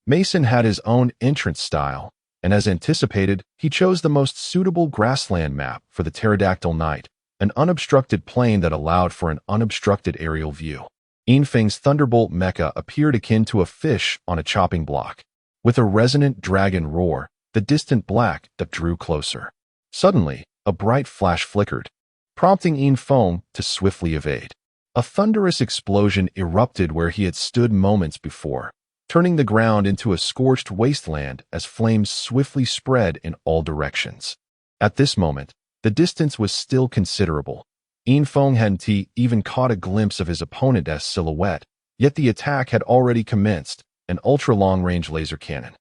Mason had his own entrance style, and as anticipated, he chose the most suitable grassland map for the Pterodactyl Knight, an unobstructed plain that allowed for an unobstructed aerial view. Infiltration's Thunderbolt mecha appeared akin to a fish on a chopping block. With a resonant dragon roar, the distant black drew closer. Suddenly, a bright flash flickered, prompting Infiltration to swiftly evade. A thunderous explosion erupted where he had stood moments before, turning the ground into a scorched wasteland as flames swiftly spread in all directions. At this moment, the distance was still considerable. Infiltration hadn't even caught a glimpse of his opponent's silhouette, yet the attack had already commenced, an ultra-long-range laser cannon.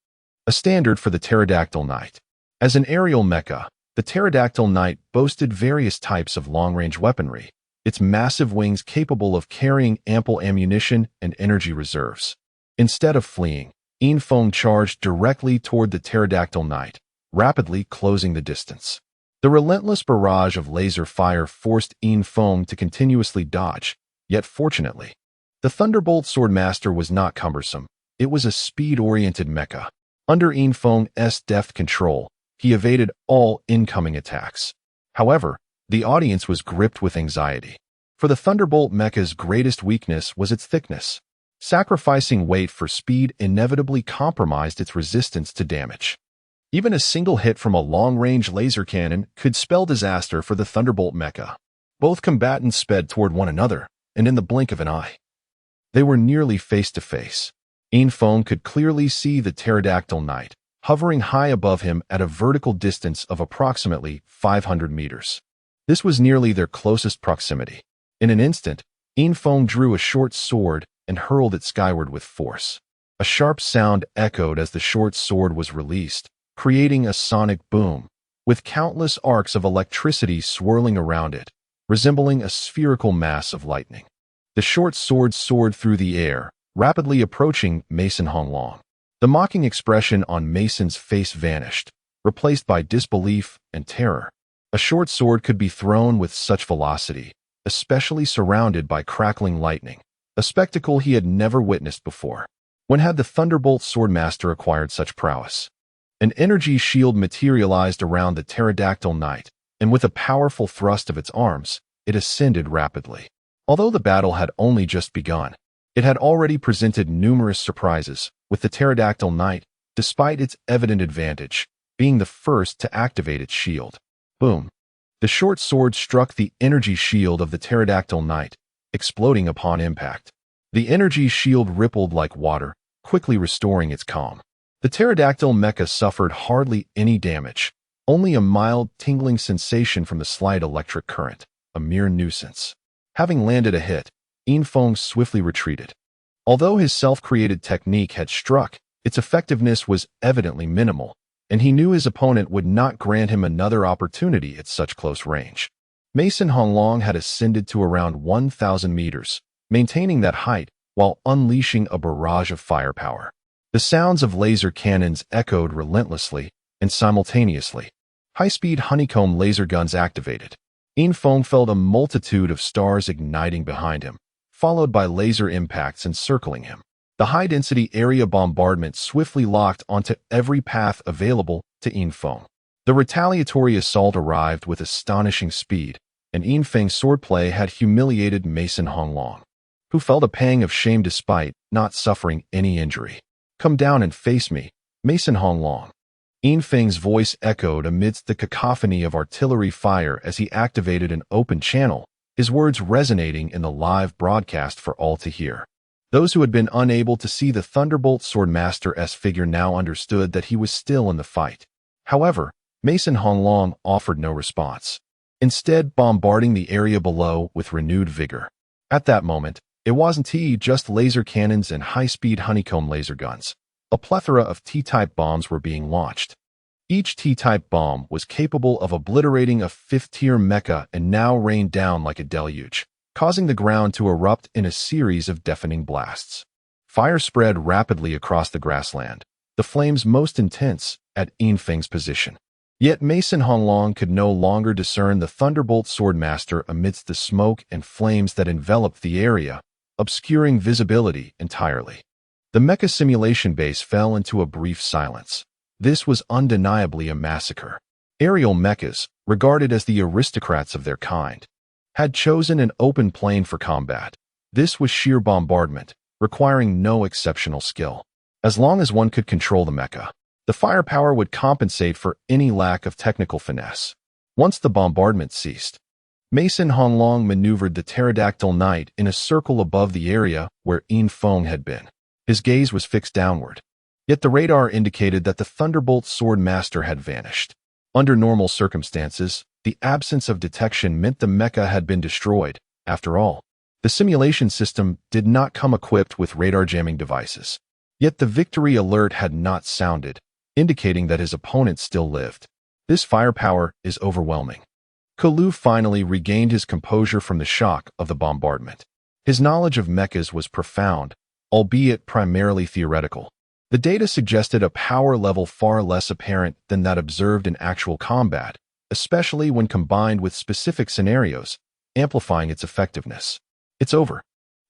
A standard for the Pterodactyl Knight. As an aerial mecha, the Pterodactyl Knight boasted various types of long-range weaponry, its massive wings capable of carrying ample ammunition and energy reserves. Instead of fleeing, Infiltration charged directly toward the Pterodactyl Knight, rapidly closing the distance. The relentless barrage of laser fire forced Infiltration to continuously dodge, yet fortunately, The Thunderbolt Swordmaster was not cumbersome. It was a speed-oriented mecha. Under Infiltration's deft control, he evaded all incoming attacks. However, the audience was gripped with anxiety. For the Thunderbolt mecha's greatest weakness was its thickness. Sacrificing weight for speed inevitably compromised its resistance to damage. Even a single hit from a long-range laser cannon could spell disaster for the Thunderbolt mecha. Both combatants sped toward one another, and in the blink of an eye, they were nearly face-to-face. Infiltration could clearly see the pterodactyl knight, hovering high above him at a vertical distance of approximately 500 meters. This was nearly their closest proximity. In an instant, Infiltration drew a short sword and hurled it skyward with force. A sharp sound echoed as the short sword was released, creating a sonic boom, with countless arcs of electricity swirling around it, resembling a spherical mass of lightning. The short sword soared through the air, rapidly approaching Mason Honglong. The mocking expression on Mason's face vanished, replaced by disbelief and terror. A short sword could be thrown with such velocity, especially surrounded by crackling lightning, a spectacle he had never witnessed before. When had the Thunderbolt Swordmaster acquired such prowess? An energy shield materialized around the pterodactyl knight, and with a powerful thrust of its arms, it ascended rapidly. Although the battle had only just begun, it had already presented numerous surprises, with the pterodactyl knight, despite its evident advantage, being the first to activate its shield. Boom! The short sword struck the energy shield of the pterodactyl knight, exploding upon impact. The energy shield rippled like water, quickly restoring its calm. The pterodactyl mecha suffered hardly any damage, only a mild, tingling sensation from the slight electric current, a mere nuisance. Having landed a hit, Infiltration swiftly retreated. Although his self-created technique had struck, its effectiveness was evidently minimal, and he knew his opponent would not grant him another opportunity at such close range. Mason Honglong had ascended to around 1,000 meters, maintaining that height while unleashing a barrage of firepower. The sounds of laser cannons echoed relentlessly and simultaneously. High-speed honeycomb laser guns activated. Infiltration felt a multitude of stars igniting behind him, followed by laser impacts encircling him. The high-density area bombardment swiftly locked onto every path available to Infiltration. The retaliatory assault arrived with astonishing speed, and Infiltration's swordplay had humiliated Mason Honglong, who felt a pang of shame despite not suffering any injury. "Come down and face me, Mason Honglong." Infiltration's voice echoed amidst the cacophony of artillery fire as he activated an open channel, his words resonating in the live broadcast for all to hear. Those who had been unable to see the Thunderbolt Swordmaster's figure now understood that he was still in the fight. However, Mason Honglong offered no response, instead bombarding the area below with renewed vigor. At that moment, it wasn't just laser cannons and high-speed honeycomb laser guns. A plethora of T-type bombs were being launched. Each T-type bomb was capable of obliterating a fifth-tier mecha and now rained down like a deluge, causing the ground to erupt in a series of deafening blasts. Fire spread rapidly across the grassland, the flames most intense at Infiltration's position. Yet Mason Honglong could no longer discern the Thunderbolt Swordmaster amidst the smoke and flames that enveloped the area, obscuring visibility entirely. The mecha simulation base fell into a brief silence. This was undeniably a massacre. Aerial mechas, regarded as the aristocrats of their kind, had chosen an open plain for combat. This was sheer bombardment, requiring no exceptional skill. As long as one could control the mecha, the firepower would compensate for any lack of technical finesse. Once the bombardment ceased, Mason Honglong maneuvered the pterodactyl knight in a circle above the area where Infiltration had been. His gaze was fixed downward. Yet the radar indicated that the Thunderbolt Swordmaster had vanished. Under normal circumstances, the absence of detection meant the mecha had been destroyed. After all, the simulation system did not come equipped with radar jamming devices. Yet the victory alert had not sounded, indicating that his opponent still lived. This firepower is overwhelming. Kalu finally regained his composure from the shock of the bombardment. His knowledge of mechas was profound, albeit primarily theoretical. The data suggested a power level far less apparent than that observed in actual combat, especially when combined with specific scenarios, amplifying its effectiveness. "It's over,"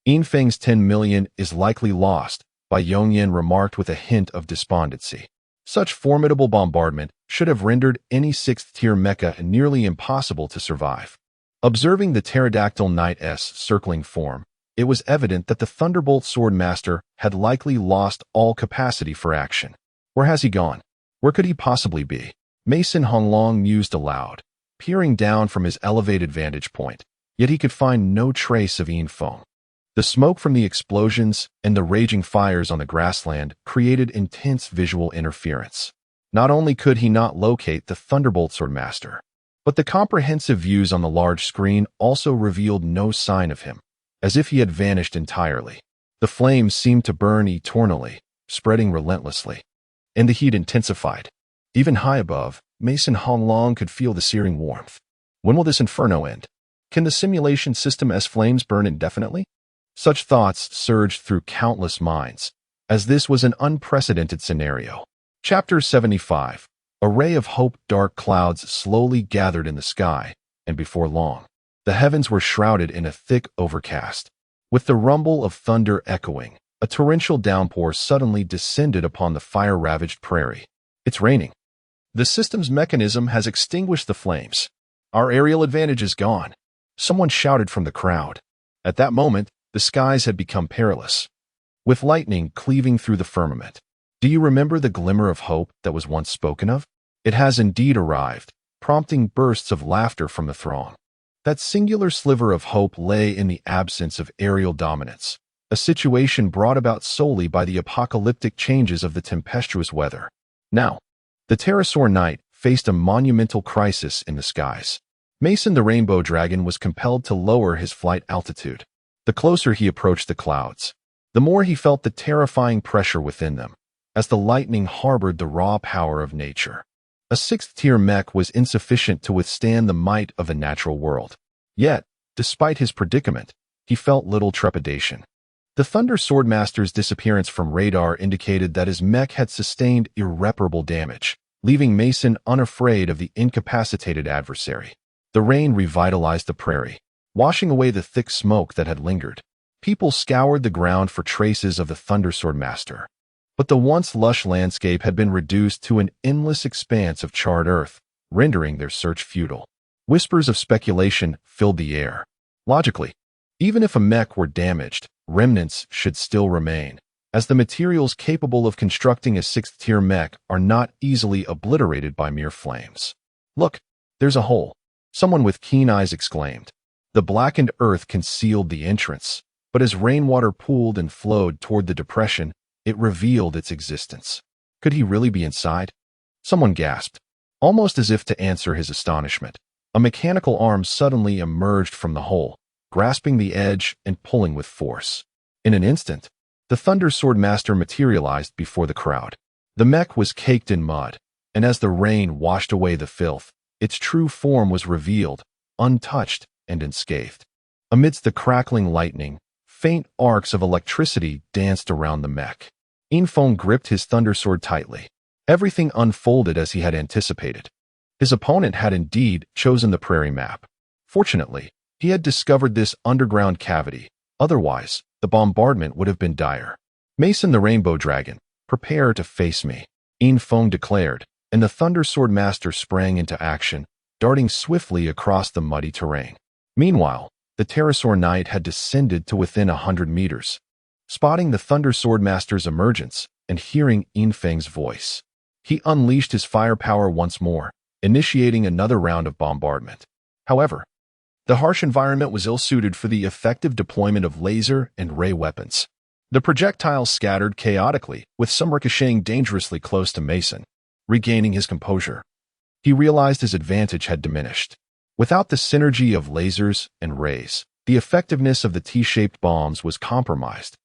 Feng's 10 million is likely lost, Bai Yongyan remarked with a hint of despondency. Such formidable bombardment should have rendered any 6th-tier mecha nearly impossible to survive. Observing the pterodactyl knight's circling form, it was evident that the Thunderbolt Swordmaster had likely lost all capacity for action. Where has he gone? Where could he possibly be? Mason Honglong mused aloud, peering down from his elevated vantage point, yet he could find no trace of Feng. The smoke from the explosions and the raging fires on the grassland created intense visual interference. Not only could he not locate the Thunderbolt Swordmaster, but the comprehensive views on the large screen also revealed no sign of him, as if he had vanished entirely. The flames seemed to burn eternally, spreading relentlessly, and the heat intensified. Even high above, Mason Honglong could feel the searing warmth. When will this inferno end? Can the simulation system's flames burn indefinitely? Such thoughts surged through countless minds, as this was an unprecedented scenario. Chapter 75. A ray of hope. Dark clouds slowly gathered in the sky, and before long, the heavens were shrouded in a thick overcast. With the rumble of thunder echoing, a torrential downpour suddenly descended upon the fire-ravaged prairie. It's raining. The system's mechanism has extinguished the flames. Our aerial advantage is gone. Someone shouted from the crowd. At that moment, the skies had become perilous, with lightning cleaving through the firmament. Do you remember the glimmer of hope that was once spoken of? It has indeed arrived, prompting bursts of laughter from the throng. That singular sliver of hope lay in the absence of aerial dominance, a situation brought about solely by the apocalyptic changes of the tempestuous weather. Now, the Pterosaur Knight faced a monumental crisis in the skies. Mason the Rainbow Dragon was compelled to lower his flight altitude. The closer he approached the clouds, the more he felt the terrifying pressure within them, as the lightning harbored the raw power of nature. A 6th-tier mech was insufficient to withstand the might of the natural world. Yet, despite his predicament, he felt little trepidation. The Thunder Swordmaster's disappearance from radar indicated that his mech had sustained irreparable damage, leaving Mason unafraid of the incapacitated adversary. The rain revitalized the prairie, washing away the thick smoke that had lingered. People scoured the ground for traces of the Thunder Swordmaster, but the once lush landscape had been reduced to an endless expanse of charred earth, rendering their search futile. Whispers of speculation filled the air. Logically, even if a mech were damaged, remnants should still remain, as the materials capable of constructing a 6th-tier mech are not easily obliterated by mere flames. Look, there's a hole, someone with keen eyes exclaimed. The blackened earth concealed the entrance, but as rainwater pooled and flowed toward the depression, it revealed its existence. Could he really be inside? Someone gasped, almost as if to answer his astonishment. A mechanical arm suddenly emerged from the hole, grasping the edge and pulling with force. In an instant, the Thunder Swordmaster materialized before the crowd. The mech was caked in mud, and as the rain washed away the filth, its true form was revealed, untouched and unscathed. Amidst the crackling lightning, faint arcs of electricity danced around the mech. Feng gripped his thunder sword tightly. Everything unfolded as he had anticipated. His opponent had indeed chosen the prairie map. Fortunately, he had discovered this underground cavity. Otherwise, the bombardment would have been dire. Mason the Rainbow Dragon, prepare to face me, Feng declared, and the Thunder Swordmaster sprang into action, darting swiftly across the muddy terrain. Meanwhile, the Pterosaur Knight had descended to within 100 meters. Spotting the Thunder Swordmaster's emergence and hearing Feng's voice, he unleashed his firepower once more, initiating another round of bombardment. However, the harsh environment was ill-suited for the effective deployment of laser and ray weapons. The projectiles scattered chaotically, with some ricocheting dangerously close to Mason. Regaining his composure, he realized his advantage had diminished. Without the synergy of lasers and rays, the effectiveness of the T-shaped bombs was compromised,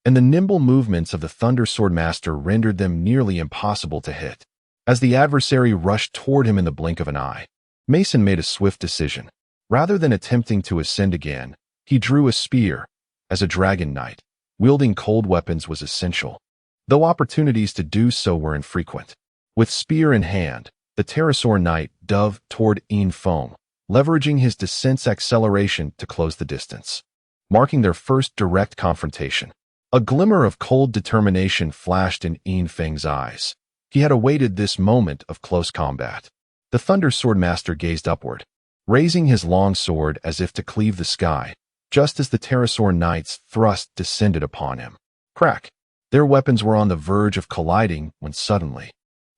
and the nimble movements of the Thunder Swordmaster rendered them nearly impossible to hit. As the adversary rushed toward him in the blink of an eye, Mason made a swift decision. Rather than attempting to ascend again, he drew a spear. As a dragon knight, wielding cold weapons was essential, though opportunities to do so were infrequent. With spear in hand, the Pterosaur Knight dove toward Feng, leveraging his descent's acceleration to close the distance. marking their first direct confrontation. A glimmer of cold determination flashed in Yin Feng's eyes. He had awaited this moment of close combat. The Thunder Swordmaster gazed upward, raising his long sword as if to cleave the sky, just as the Pterosaur Knight's thrust descended upon him. Crack! Their weapons were on the verge of colliding when suddenly,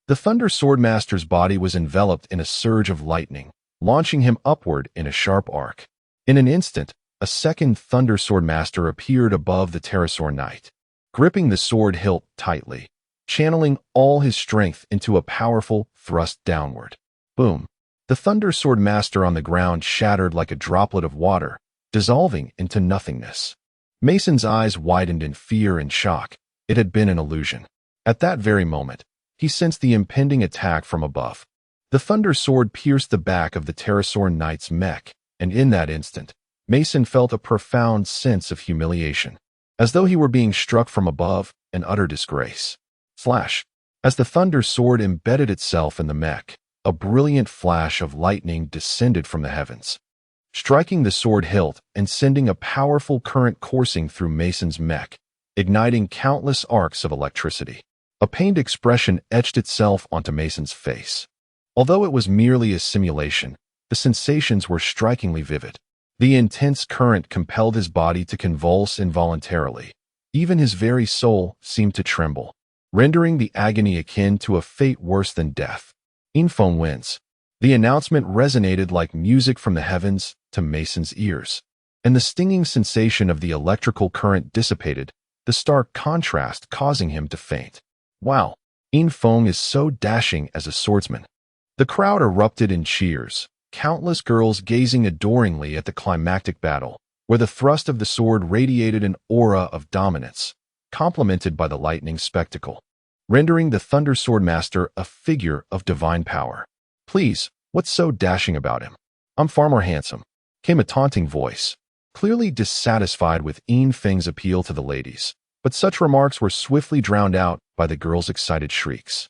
the Thunder Swordmaster's body was enveloped in a surge of lightning, launching him upward in a sharp arc. In an instant, a second Thunder Swordmaster appeared above the Pterosaur Knight, gripping the sword hilt tightly, channeling all his strength into a powerful thrust downward. Boom! The Thunder Swordmaster on the ground shattered like a droplet of water, dissolving into nothingness. Mason's eyes widened in fear and shock. It had been an illusion. At that very moment, he sensed the impending attack from above. The Thunder Sword pierced the back of the Pterosaur Knight's mech, and in that instant, Mason felt a profound sense of humiliation, as though he were being struck from above, an utter disgrace. Flash! As the Thunder Sword embedded itself in the mech, a brilliant flash of lightning descended from the heavens, striking the sword hilt and sending a powerful current coursing through Mason's mech, igniting countless arcs of electricity. A pained expression etched itself onto Mason's face. Although it was merely a simulation, the sensations were strikingly vivid. The intense current compelled his body to convulse involuntarily. Even his very soul seemed to tremble, rendering the agony akin to a fate worse than death. Infiltration wins. The announcement resonated like music from the heavens to Mason's ears, and the stinging sensation of the electrical current dissipated, the stark contrast causing him to faint. Wow, Infiltration is so dashing as a swordsman. The crowd erupted in cheers, countless girls gazing adoringly at the climactic battle, where the thrust of the sword radiated an aura of dominance, complemented by the lightning spectacle, rendering the Thunder Swordmaster a figure of divine power. Please, what's so dashing about him? I'm far more handsome, came a taunting voice, clearly dissatisfied with Yin Feng's appeal to the ladies. But such remarks were swiftly drowned out by the girls' excited shrieks.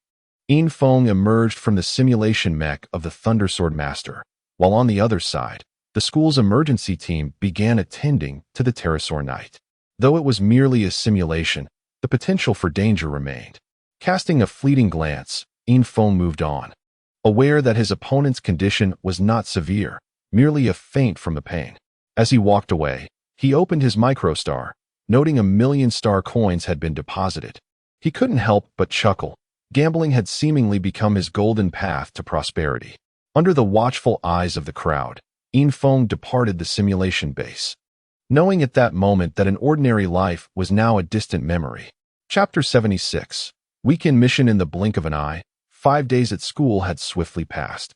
Infiltration emerged from the simulation mech of the Thunder Swordmaster, while on the other side, the school's emergency team began attending to the Pterosaur Knight. Though it was merely a simulation, the potential for danger remained. Casting a fleeting glance, Infiltration moved on, aware that his opponent's condition was not severe, merely a faint from the pain. As he walked away, he opened his microstar, noting 1,000,000 star coins had been deposited. He couldn't help but chuckle. Gambling had seemingly become his golden path to prosperity. Under the watchful eyes of the crowd, Infiltration departed the simulation base, knowing at that moment that an ordinary life was now a distant memory. Chapter 76. Weekend mission. In the blink of an eye, 5 days at school had swiftly passed.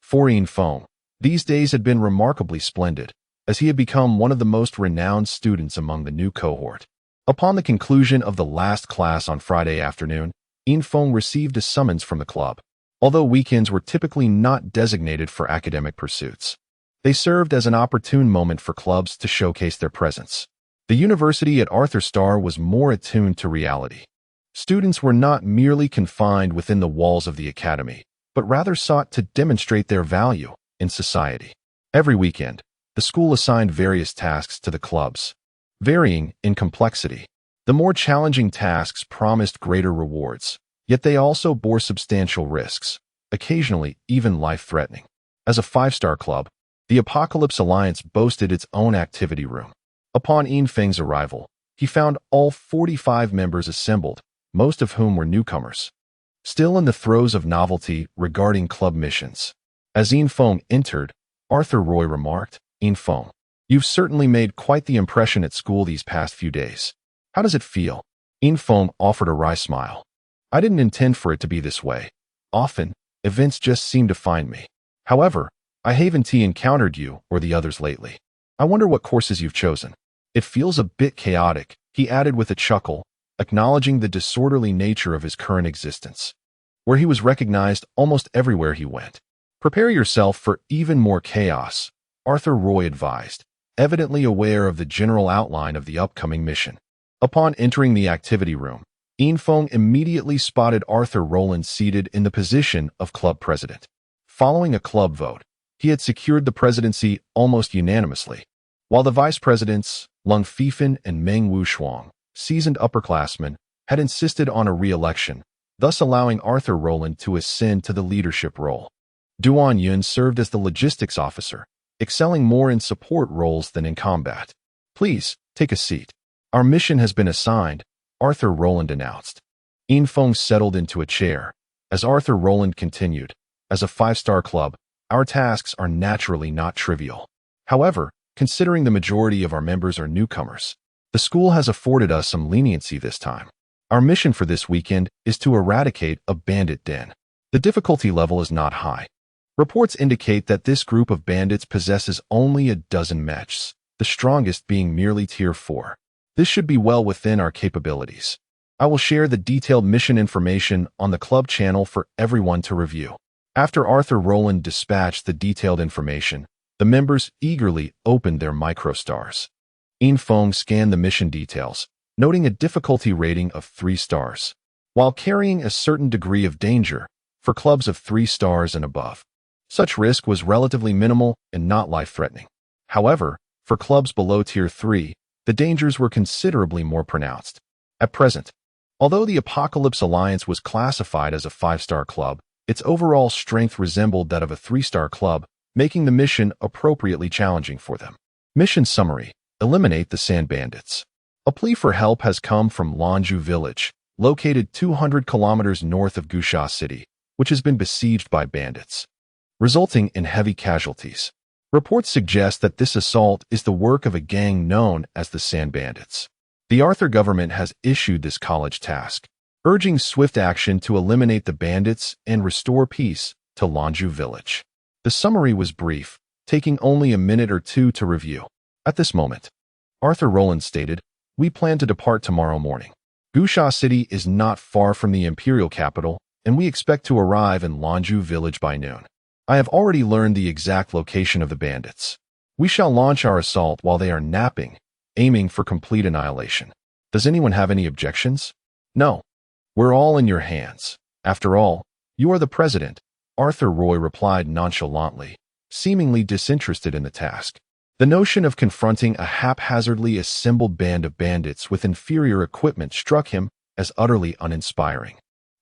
For Infiltration, these days had been remarkably splendid, as he had become one of the most renowned students among the new cohort. Upon the conclusion of the last class on Friday afternoon, Infiltration received a summons from the club. Although weekends were typically not designated for academic pursuits, they served as an opportune moment for clubs to showcase their presence. The university at Arthur Starr was more attuned to reality. Students were not merely confined within the walls of the academy, but rather sought to demonstrate their value in society. Every weekend, the school assigned various tasks to the clubs, varying in complexity. The more challenging tasks promised greater rewards, yet they also bore substantial risks, occasionally even life-threatening. As a 5-star club, the Apocalypse Alliance boasted its own activity room. Upon Yin Feng's arrival, he found all 45 members assembled, most of whom were newcomers, still in the throes of novelty regarding club missions. As Infiltration entered, Arthur Roy remarked, "Infiltration, you've certainly made quite the impression at school these past few days. How does it feel?" Infiltration offered a wry smile. "I didn't intend for it to be this way. Often, events just seem to find me. However, I haven't encountered you or the others lately. I wonder what courses you've chosen. It feels a bit chaotic," he added with a chuckle, acknowledging the disorderly nature of his current existence, where he was recognized almost everywhere he went. "Prepare yourself for even more chaos," Arthur Roy advised, evidently aware of the general outline of the upcoming mission. Upon entering the activity room, Infiltration immediately spotted Arthur Rowland seated in the position of club president. Following a club vote, he had secured the presidency almost unanimously, while the vice presidents, Lung Fifan and Meng Wushuang, seasoned upperclassmen, had insisted on a re-election, thus allowing Arthur Rowland to ascend to the leadership role. Duan Yun served as the logistics officer, excelling more in support roles than in combat. "Please, take a seat. Our mission has been assigned," Arthur Rowland announced. Infong settled into a chair. As Arthur Rowland continued, "As a five-star club, our tasks are naturally not trivial. However, considering the majority of our members are newcomers, the school has afforded us some leniency this time. Our mission for this weekend is to eradicate a bandit den. The difficulty level is not high. Reports indicate that this group of bandits possesses only a dozen mechs, the strongest being merely Tier 4. This should be well within our capabilities. I will share the detailed mission information on the club channel for everyone to review." After Arthur Rowland dispatched the detailed information, the members eagerly opened their microstars. Infong scanned the mission details, noting a difficulty rating of 3 stars, while carrying a certain degree of danger for clubs of 3 stars and above. Such risk was relatively minimal and not life-threatening. However, for clubs below Tier 3, the dangers were considerably more pronounced. At present, although the Apocalypse Alliance was classified as a 5-star club, its overall strength resembled that of a 3-star club, making the mission appropriately challenging for them. Mission summary: eliminate the sand bandits. A plea for help has come from Lanju village, located 200 kilometers north of Gusha City, which has been besieged by bandits, resulting in heavy casualties. Reports suggest that this assault is the work of a gang known as the Sand Bandits. The Arthur government has issued this college task, urging swift action to eliminate the bandits and restore peace to Lanju village. The summary was brief, taking only a minute or two to review. At this moment, Arthur Rowland stated, "We plan to depart tomorrow morning. Gusha City is not far from the imperial capital, and we expect to arrive in Lanju village by noon. I have already learned the exact location of the bandits. We shall launch our assault while they are napping, aiming for complete annihilation. Does anyone have any objections?" "No. We're all in your hands. After all, you are the president," Arthur Roy replied nonchalantly, seemingly disinterested in the task. The notion of confronting a haphazardly assembled band of bandits with inferior equipment struck him as utterly uninspiring,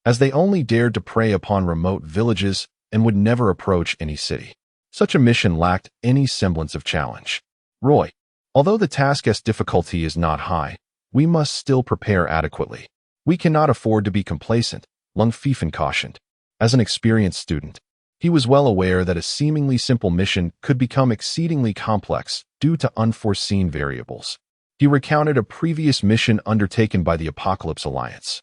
as they only dared to prey upon remote villages and would never approach any city. Such a mission lacked any semblance of challenge. "Roy, although the task's difficulty is not high, we must still prepare adequately. We cannot afford to be complacent," Lung Fifan cautioned. As an experienced student, he was well aware that a seemingly simple mission could become exceedingly complex due to unforeseen variables. He recounted a previous mission undertaken by the Apocalypse Alliance,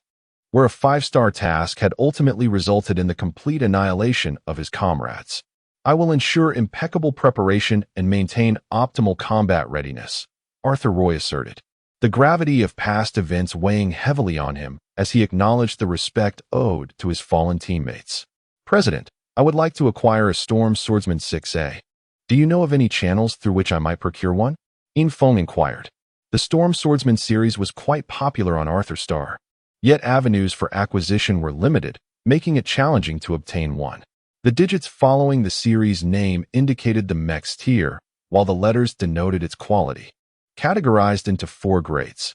where a 5-star task had ultimately resulted in the complete annihilation of his comrades. "I will ensure impeccable preparation and maintain optimal combat readiness," Arthur Roy asserted, the gravity of past events weighing heavily on him as he acknowledged the respect owed to his fallen teammates. "President, I would like to acquire a Storm Swordsman 6A. Do you know of any channels through which I might procure one?" Infong inquired. The Storm Swordsman series was quite popular on Arthur Star, yet avenues for acquisition were limited, making it challenging to obtain one. The digits following the series name indicated the Mechs tier, while the letters denoted its quality. Categorized into 4 grades: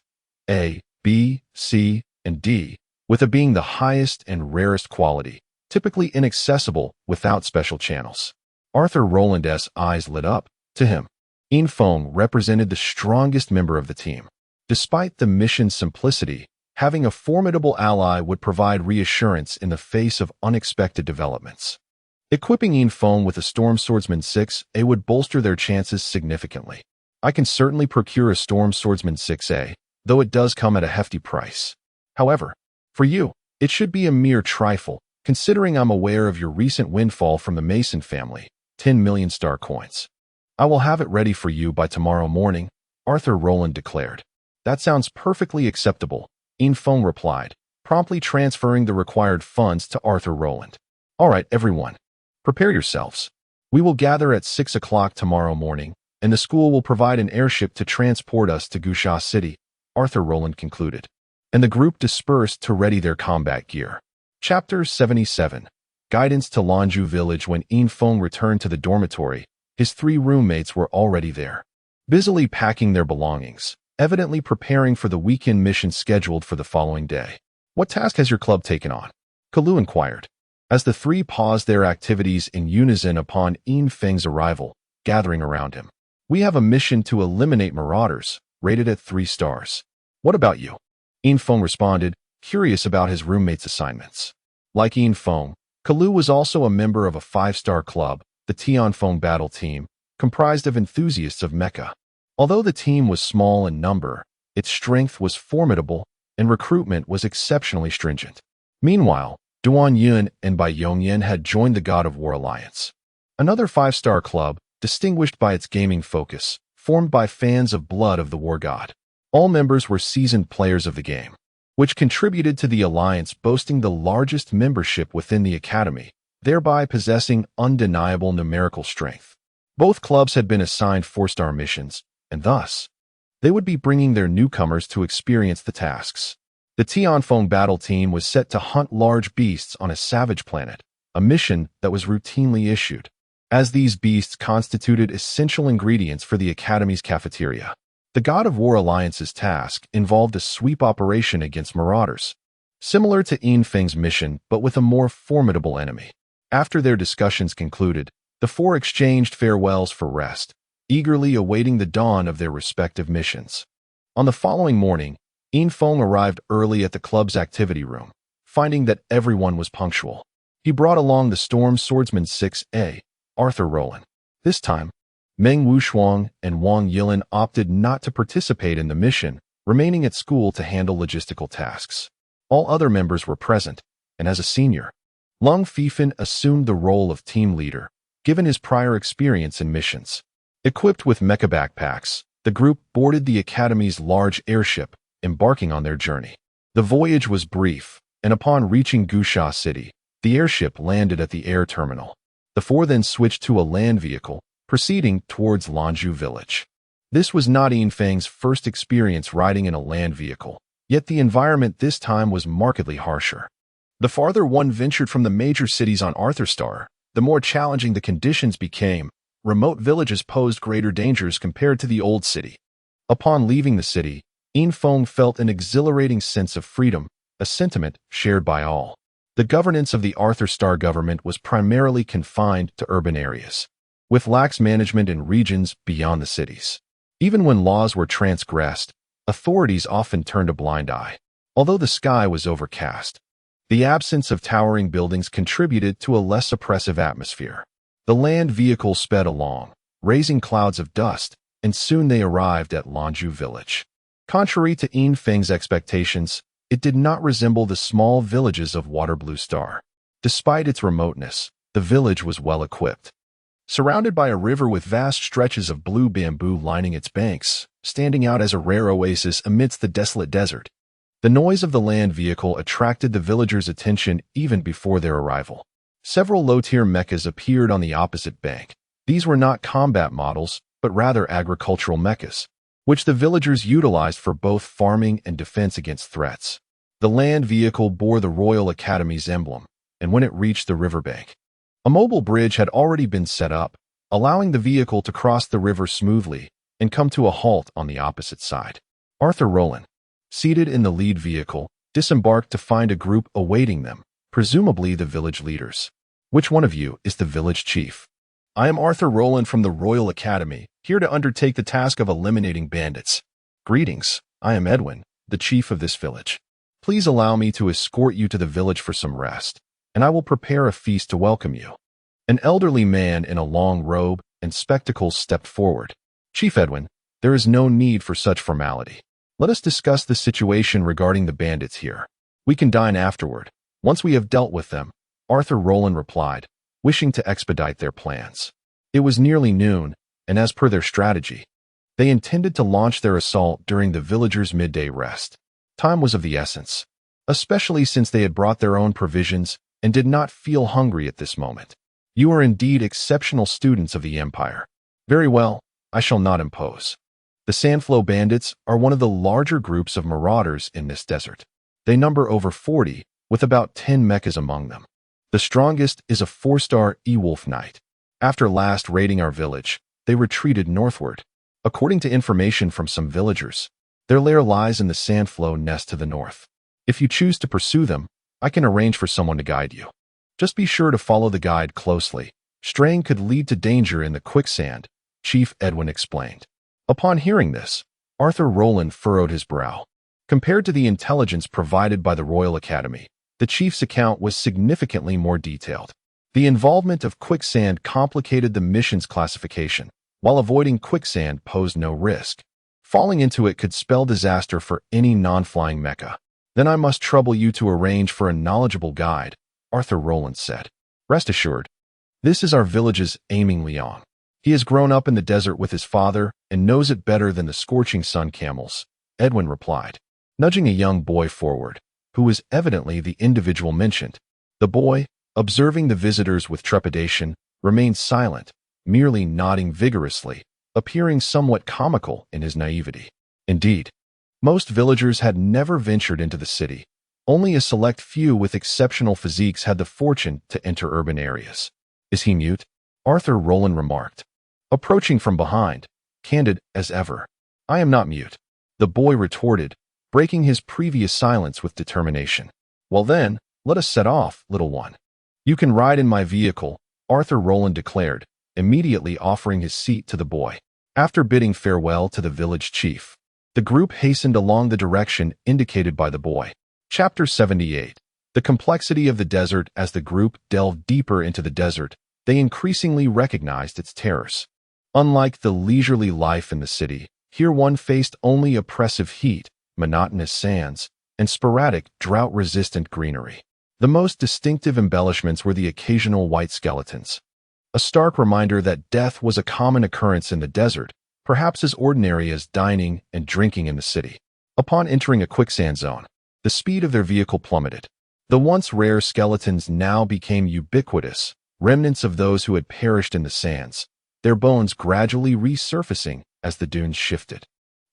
A, B, C, and D, with A being the highest and rarest quality, typically inaccessible without special channels. Arthur Rowland's eyes lit up. To him, Infong represented the strongest member of the team. Despite the mission's simplicity, having a formidable ally would provide reassurance in the face of unexpected developments. Equipping Infong with a Storm Swordsman 6A would bolster their chances significantly. "I can certainly procure a Storm Swordsman 6A, though it does come at a hefty price. However, for you, it should be a mere trifle, considering I'm aware of your recent windfall from the Mason family, 10 million star coins. I will have it ready for you by tomorrow morning," Arthur Rowland declared. "That sounds perfectly acceptable," Infong replied, promptly transferring the required funds to Arthur Rowland. "All right, everyone. Prepare yourselves. We will gather at 6 o'clock tomorrow morning, and the school will provide an airship to transport us to Gusha City," Arthur Rowland concluded. And the group dispersed to ready their combat gear. Chapter 77. Guidance to Lanju village. When Infong returned to the dormitory, his 3 roommates were already there. busily packing their belongings, evidently preparing for the weekend mission scheduled for the following day. "What task has your club taken on?" Kalu inquired, as the three paused their activities in unison upon Yin Feng's arrival, gathering around him. "We have a mission to eliminate marauders, rated at 3 stars. What about you?" Yin Feng responded, curious about his roommate's assignments. Like Yin Feng, Kalu was also a member of a 5-star club, the Tianfeng Battle Team, comprised of enthusiasts of Mecha. Although the team was small in number, its strength was formidable and recruitment was exceptionally stringent. Meanwhile, Duan Yun and Bai Yongyan had joined the God of War Alliance, another 5-star club distinguished by its gaming focus, formed by fans of blood of the war god. All members were seasoned players of the game, which contributed to the alliance boasting the largest membership within the academy, thereby possessing undeniable numerical strength. Both clubs had been assigned 4-star missions, and thus, they would be bringing their newcomers to experience the tasks. The Tianfeng Battle Team was set to hunt large beasts on a savage planet, a mission that was routinely issued, as these beasts constituted essential ingredients for the Academy's cafeteria. The God of War Alliance's task involved a sweep operation against marauders, similar to Yin Feng's mission but with a more formidable enemy. After their discussions concluded, the 4 exchanged farewells for rest, eagerly awaiting the dawn of their respective missions. On the following morning, Yin Feng arrived early at the club's activity room, finding that everyone was punctual. He brought along the Storm Swordsman 6A, Arthur Roland. This time, Meng Wushuang and Wang Yilin opted not to participate in the mission, remaining at school to handle logistical tasks. All other members were present, and as a senior, Lung Fifan assumed the role of team leader, given his prior experience in missions. Equipped with mecha backpacks, the group boarded the Academy's large airship, embarking on their journey. The voyage was brief, and upon reaching Gusha City, the airship landed at the air terminal. The 4 then switched to a land vehicle, proceeding towards Lanzhou village. This was not Yin Feng's first experience riding in a land vehicle, yet the environment this time was markedly harsher. The farther one ventured from the major cities on Arthur, the more challenging the conditions became. Remote villages posed greater dangers compared to the old city. Upon leaving the city, Yin Feng felt an exhilarating sense of freedom, a sentiment shared by all. The governance of the Arthur government was primarily confined to urban areas, with lax management in regions beyond the cities. Even when laws were transgressed, authorities often turned a blind eye. Although the sky was overcast, the absence of towering buildings contributed to a less oppressive atmosphere. The land vehicle sped along, raising clouds of dust, and soon they arrived at Lanzhou village. Contrary to Yin Feng's expectations, it did not resemble the small villages of Waterblue Star. Despite its remoteness, the village was well equipped. Surrounded by a river with vast stretches of blue bamboo lining its banks, standing out as a rare oasis amidst the desolate desert, the noise of the land vehicle attracted the villagers' attention even before their arrival. Several low-tier mechas appeared on the opposite bank. These were not combat models, but rather agricultural mechas, which the villagers utilized for both farming and defense against threats. The land vehicle bore the Royal Academy's emblem, and when it reached the riverbank, a mobile bridge had already been set up, allowing the vehicle to cross the river smoothly and come to a halt on the opposite side. Arthur Roland, seated in the lead vehicle, disembarked to find a group awaiting them, presumably the village leaders. "Which one of you is the village chief?" "I am Arthur Roland from the Royal Academy, here to undertake the task of eliminating bandits." "Greetings, I am Edwin, the chief of this village. Please allow me to escort you to the village for some rest, and I will prepare a feast to welcome you." An elderly man in a long robe and spectacles stepped forward. "Chief Edwin, there is no need for such formality. Let us discuss the situation regarding the bandits here. We can dine afterward, once we have dealt with them," Arthur Roland replied, wishing to expedite their plans. It was nearly noon, and as per their strategy, they intended to launch their assault during the villagers' midday rest. Time was of the essence, especially since they had brought their own provisions and did not feel hungry at this moment. "You are indeed exceptional students of the Empire. Very well, I shall not impose. The Sandflow Bandits are one of the larger groups of marauders in this desert. They number over 40, with about 10 mechas among them. The strongest is a 4-star E-Wolf Knight. After last raiding our village, they retreated northward. According to information from some villagers, their lair lies in the sandflow nest to the north. If you choose to pursue them, I can arrange for someone to guide you. Just be sure to follow the guide closely. Straying could lead to danger in the quicksand, Chief Edwin explained. Upon hearing this, Arthur Rowland furrowed his brow. Compared to the intelligence provided by the Royal Academy, the chief's account was significantly more detailed. The involvement of quicksand complicated the mission's classification, while avoiding quicksand posed no risk. Falling into it could spell disaster for any non-flying mecha. Then I must trouble you to arrange for a knowledgeable guide, Arthur Rowland said. Rest assured, this is our village's Aiming Leong. He has grown up in the desert with his father and knows it better than the scorching sun camels, Edwin replied, nudging a young boy forward, who was evidently the individual mentioned. The boy, observing the visitors with trepidation, remained silent, merely nodding vigorously, appearing somewhat comical in his naivety. Indeed, most villagers had never ventured into the city. Only a select few with exceptional physiques had the fortune to enter urban areas. Is he mute? Arthur Rowland remarked, approaching from behind, candid as ever. I am not mute, the boy retorted, breaking his previous silence with determination. Well then, let us set off, little one. You can ride in my vehicle, Arthur Rowland declared, immediately offering his seat to the boy. After bidding farewell to the village chief, the group hastened along the direction indicated by the boy. Chapter 78. The complexity of the desert. As the group delved deeper into the desert, they increasingly recognized its terrors. Unlike the leisurely life in the city, here one faced only oppressive heat, monotonous sands, and sporadic, drought-resistant greenery. The most distinctive embellishments were the occasional white skeletons, a stark reminder that death was a common occurrence in the desert, perhaps as ordinary as dining and drinking in the city. Upon entering a quicksand zone, the speed of their vehicle plummeted. The once rare skeletons now became ubiquitous, remnants of those who had perished in the sands, their bones gradually resurfacing as the dunes shifted.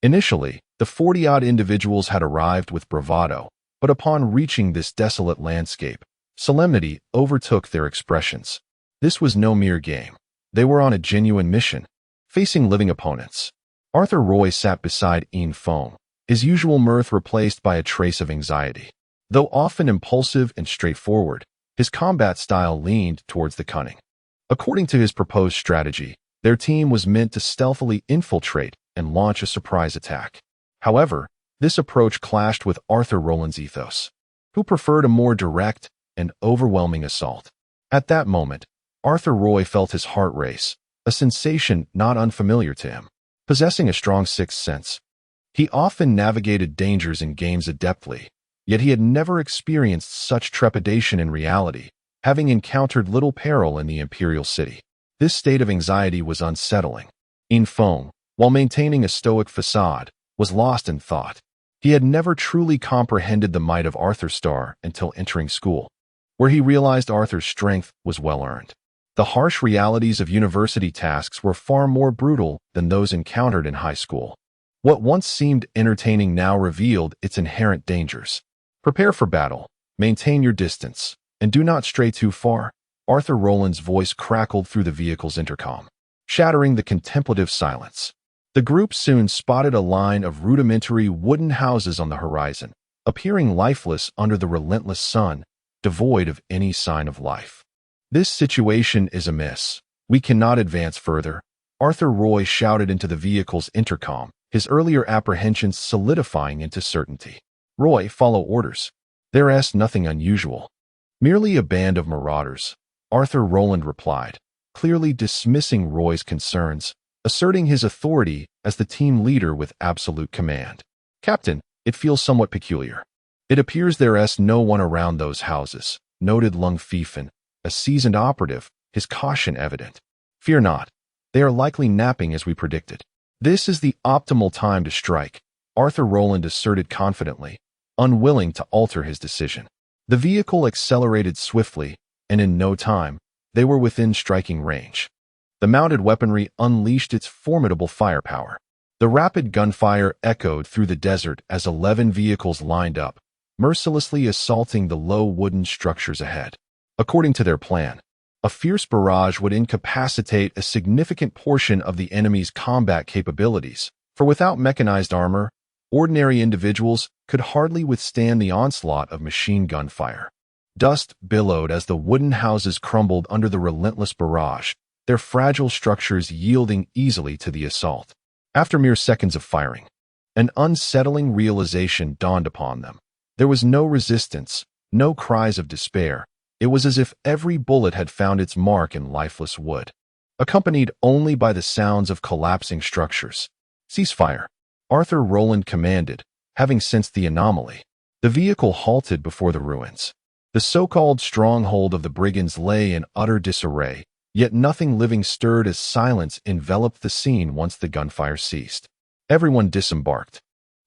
Initially, the 40-odd individuals had arrived with bravado, but upon reaching this desolate landscape, solemnity overtook their expressions. This was no mere game. They were on a genuine mission, facing living opponents. Arthur Roy sat beside Ian Foam, his usual mirth replaced by a trace of anxiety. Though often impulsive and straightforward, his combat style leaned towards the cunning. According to his proposed strategy, their team was meant to stealthily infiltrate and launch a surprise attack. However, this approach clashed with Arthur Rowland's ethos, who preferred a more direct and overwhelming assault. At that moment, Arthur Roy felt his heart race, a sensation not unfamiliar to him. Possessing a strong sixth sense, he often navigated dangers in games adeptly, yet he had never experienced such trepidation in reality, having encountered little peril in the imperial city. This state of anxiety was unsettling. In Feng, while maintaining a stoic facade, was lost in thought. He had never truly comprehended the might of Arthur Starr until entering school, where he realized Arthur's strength was well-earned. The harsh realities of university tasks were far more brutal than those encountered in high school. What once seemed entertaining now revealed its inherent dangers. Prepare for battle, maintain your distance, and do not stray too far. Arthur Rowland's voice crackled through the vehicle's intercom, shattering the contemplative silence. The group soon spotted a line of rudimentary wooden houses on the horizon, appearing lifeless under the relentless sun, devoid of any sign of life. This situation is amiss. We cannot advance further, Arthur Roy shouted into the vehicle's intercom, his earlier apprehensions solidifying into certainty. Roy, follow orders. There's nothing unusual. Merely a band of marauders, Arthur Rowland replied, clearly dismissing Roy's concerns, asserting his authority as the team leader with absolute command. Captain, it feels somewhat peculiar. It appears there's no one around those houses, noted Lung Fifan, a seasoned operative, his caution evident. Fear not. They are likely napping as we predicted. This is the optimal time to strike, Arthur Rowland asserted confidently, unwilling to alter his decision. The vehicle accelerated swiftly, and in no time, they were within striking range. The mounted weaponry unleashed its formidable firepower. The rapid gunfire echoed through the desert as 11 vehicles lined up, mercilessly assaulting the low wooden structures ahead. According to their plan, A fierce barrage would incapacitate a significant portion of the enemy's combat capabilities, for without mechanized armor, ordinary individuals could hardly withstand the onslaught of machine gun fire. Dust billowed as the wooden houses crumbled under the relentless barrage, their fragile structures yielding easily to the assault. After mere seconds of firing, an unsettling realization dawned upon them. There was no resistance, no cries of despair. It was as if every bullet had found its mark in lifeless wood, accompanied only by the sounds of collapsing structures. "Cease fire," Arthur Rowland commanded, having sensed the anomaly. The vehicle halted before the ruins. The so-called stronghold of the brigands lay in utter disarray, yet nothing living stirred as silence enveloped the scene once the gunfire ceased. Everyone disembarked.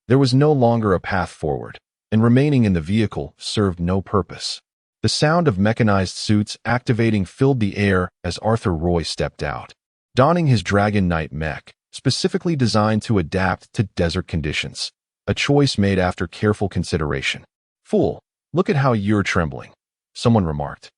There was no longer a path forward, and remaining in the vehicle served no purpose. The sound of mechanized suits activating filled the air as Arthur Roy stepped out, donning his Dragon Knight mech, specifically designed to adapt to desert conditions, a choice made after careful consideration. "Fool, look at how you're trembling," someone remarked.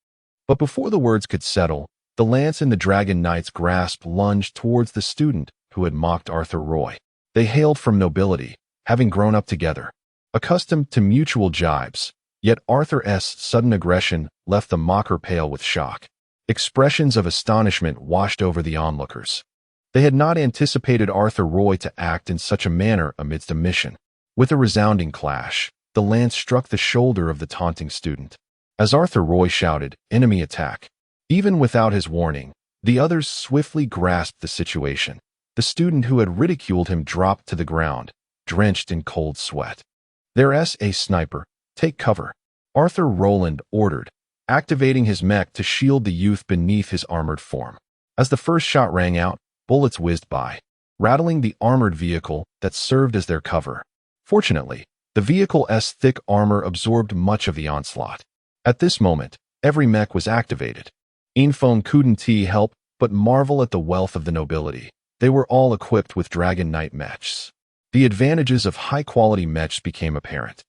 But before the words could settle, the lance in the Dragon Knight's grasp lunged towards the student who had mocked Arthur Roy. They hailed from nobility, having grown up together, accustomed to mutual jibes, yet Arthur's sudden aggression left the mocker pale with shock. Expressions of astonishment washed over the onlookers. They had not anticipated Arthur Roy to act in such a manner amidst a mission. With a resounding clash, the lance struck the shoulder of the taunting student. As Arthur Roy shouted, "Enemy attack!" Even without his warning, the others swiftly grasped the situation. The student who had ridiculed him dropped to the ground, drenched in cold sweat. "There's a sniper. Take cover," Arthur Rowland ordered, activating his mech to shield the youth beneath his armored form. As the first shot rang out, bullets whizzed by, rattling the armored vehicle that served as their cover. Fortunately, the vehicle's thick armor absorbed much of the onslaught. At this moment, every mech was activated. Infiltration couldn't help but marvel at the wealth of the nobility. They were all equipped with Dragon Knight mechs. The advantages of high-quality mechs became apparent.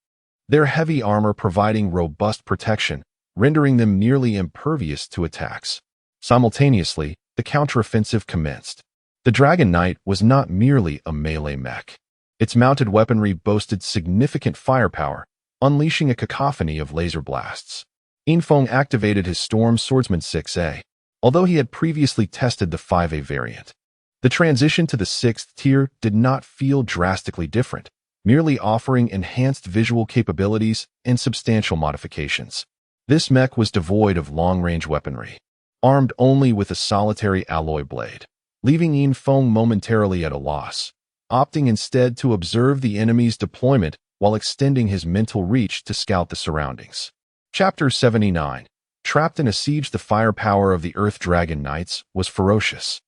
Their heavy armor providing robust protection, rendering them nearly impervious to attacks. Simultaneously, the counteroffensive commenced. The Dragon Knight was not merely a melee mech. Its mounted weaponry boasted significant firepower, unleashing a cacophony of laser blasts. Infiltration activated his Storm Swordsman 6A, although he had previously tested the 5A variant. The transition to the 6th tier did not feel drastically different, merely offering enhanced visual capabilities and substantial modifications. This mech was devoid of long-range weaponry, armed only with a solitary alloy blade, leaving Infiltration momentarily at a loss, opting instead to observe the enemy's deployment while extending his mental reach to scout the surroundings. Chapter 79. Trapped in a siege. The firepower of the Earth Dragon Knights was ferocious,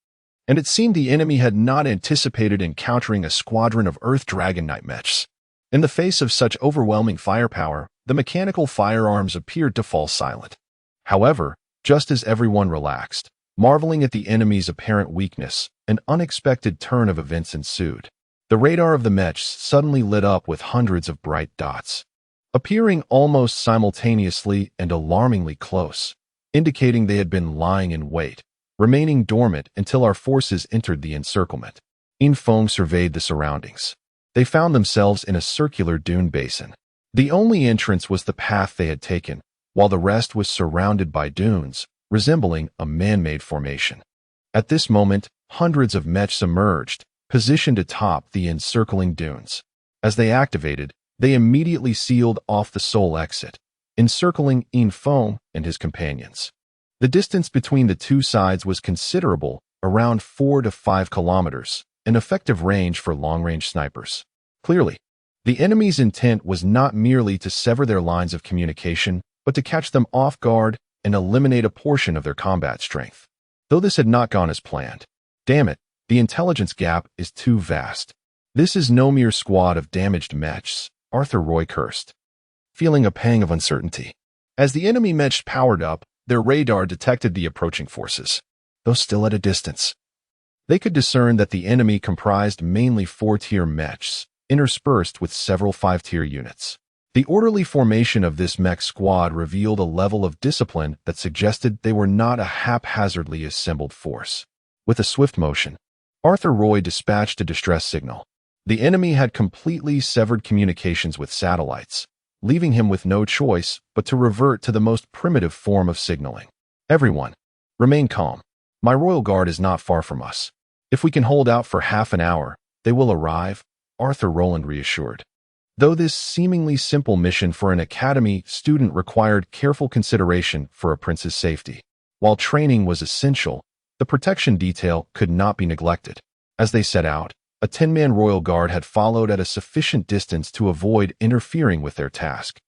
and it seemed the enemy had not anticipated encountering a squadron of Earth Dragon Knight mechs. In the face of such overwhelming firepower, the mechanical firearms appeared to fall silent. However, just as everyone relaxed, marveling at the enemy's apparent weakness, an unexpected turn of events ensued. The radar of the mechs suddenly lit up with hundreds of bright dots, appearing almost simultaneously and alarmingly close, indicating they had been lying in wait, remaining dormant until our forces entered the encirclement. Infiltration surveyed the surroundings. They found themselves in a circular dune basin. The only entrance was the path they had taken, while the rest was surrounded by dunes, resembling a man-made formation. At this moment, hundreds of mechs emerged, positioned atop the encircling dunes. As they activated, they immediately sealed off the sole exit, encircling Infiltration and his companions. The distance between the two sides was considerable, around 4 to 5 kilometers, an effective range for long-range snipers. Clearly, the enemy's intent was not merely to sever their lines of communication, but to catch them off guard and eliminate a portion of their combat strength. Though this had not gone as planned. Damn it, the intelligence gap is too vast. This is no mere squad of damaged mechs, Arthur Roy cursed, feeling a pang of uncertainty. As the enemy mechs powered up, their radar detected the approaching forces, though still at a distance. They could discern that the enemy comprised mainly 4-tier mechs, interspersed with several 5-tier units. The orderly formation of this mech squad revealed a level of discipline that suggested they were not a haphazardly assembled force. With a swift motion, Arthur Roy dispatched a distress signal. The enemy had completely severed communications with satellites, leaving him with no choice but to revert to the most primitive form of signaling. Everyone, remain calm. My royal guard is not far from us. If we can hold out for half an hour, they will arrive, Arthur Roland reassured. Though this seemingly simple mission for an academy student required careful consideration for a prince's safety, while training was essential, the protection detail could not be neglected. As they set out, a 10-man royal guard had followed at a sufficient distance to avoid interfering with their task.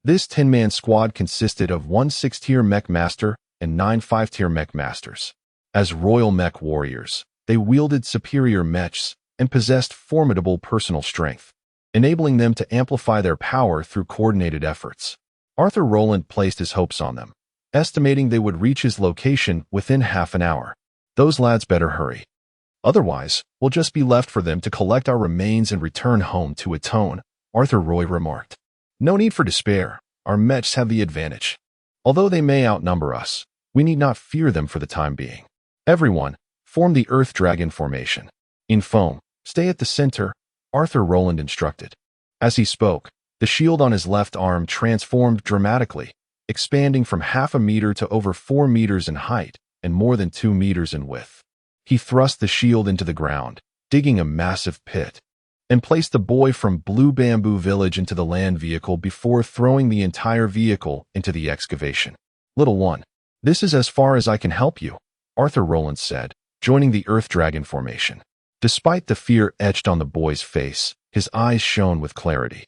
This 10-man squad consisted of 1 6-tier mech master and 9 5-tier mech masters. As royal mech warriors, they wielded superior mechs and possessed formidable personal strength, enabling them to amplify their power through coordinated efforts. Arthur Roland placed his hopes on them, estimating they would reach his location within half an hour. Those lads better hurry. Otherwise, we'll just be left for them to collect our remains and return home to atone, Arthur Roy remarked. No need for despair. Our mechs have the advantage. Although they may outnumber us, we need not fear them for the time being. Everyone, form the Earth Dragon formation. In foam, stay at the center, Arthur Roland instructed. As he spoke, the shield on his left arm transformed dramatically, expanding from half a meter to over 4 meters in height and more than 2 meters in width. He thrust the shield into the ground, digging a massive pit, and placed the boy from Blue Bamboo Village into the land vehicle before throwing the entire vehicle into the excavation. Little one, this is as far as I can help you, Arthur Roland said, joining the Earth Dragon formation. Despite the fear etched on the boy's face, his eyes shone with clarity.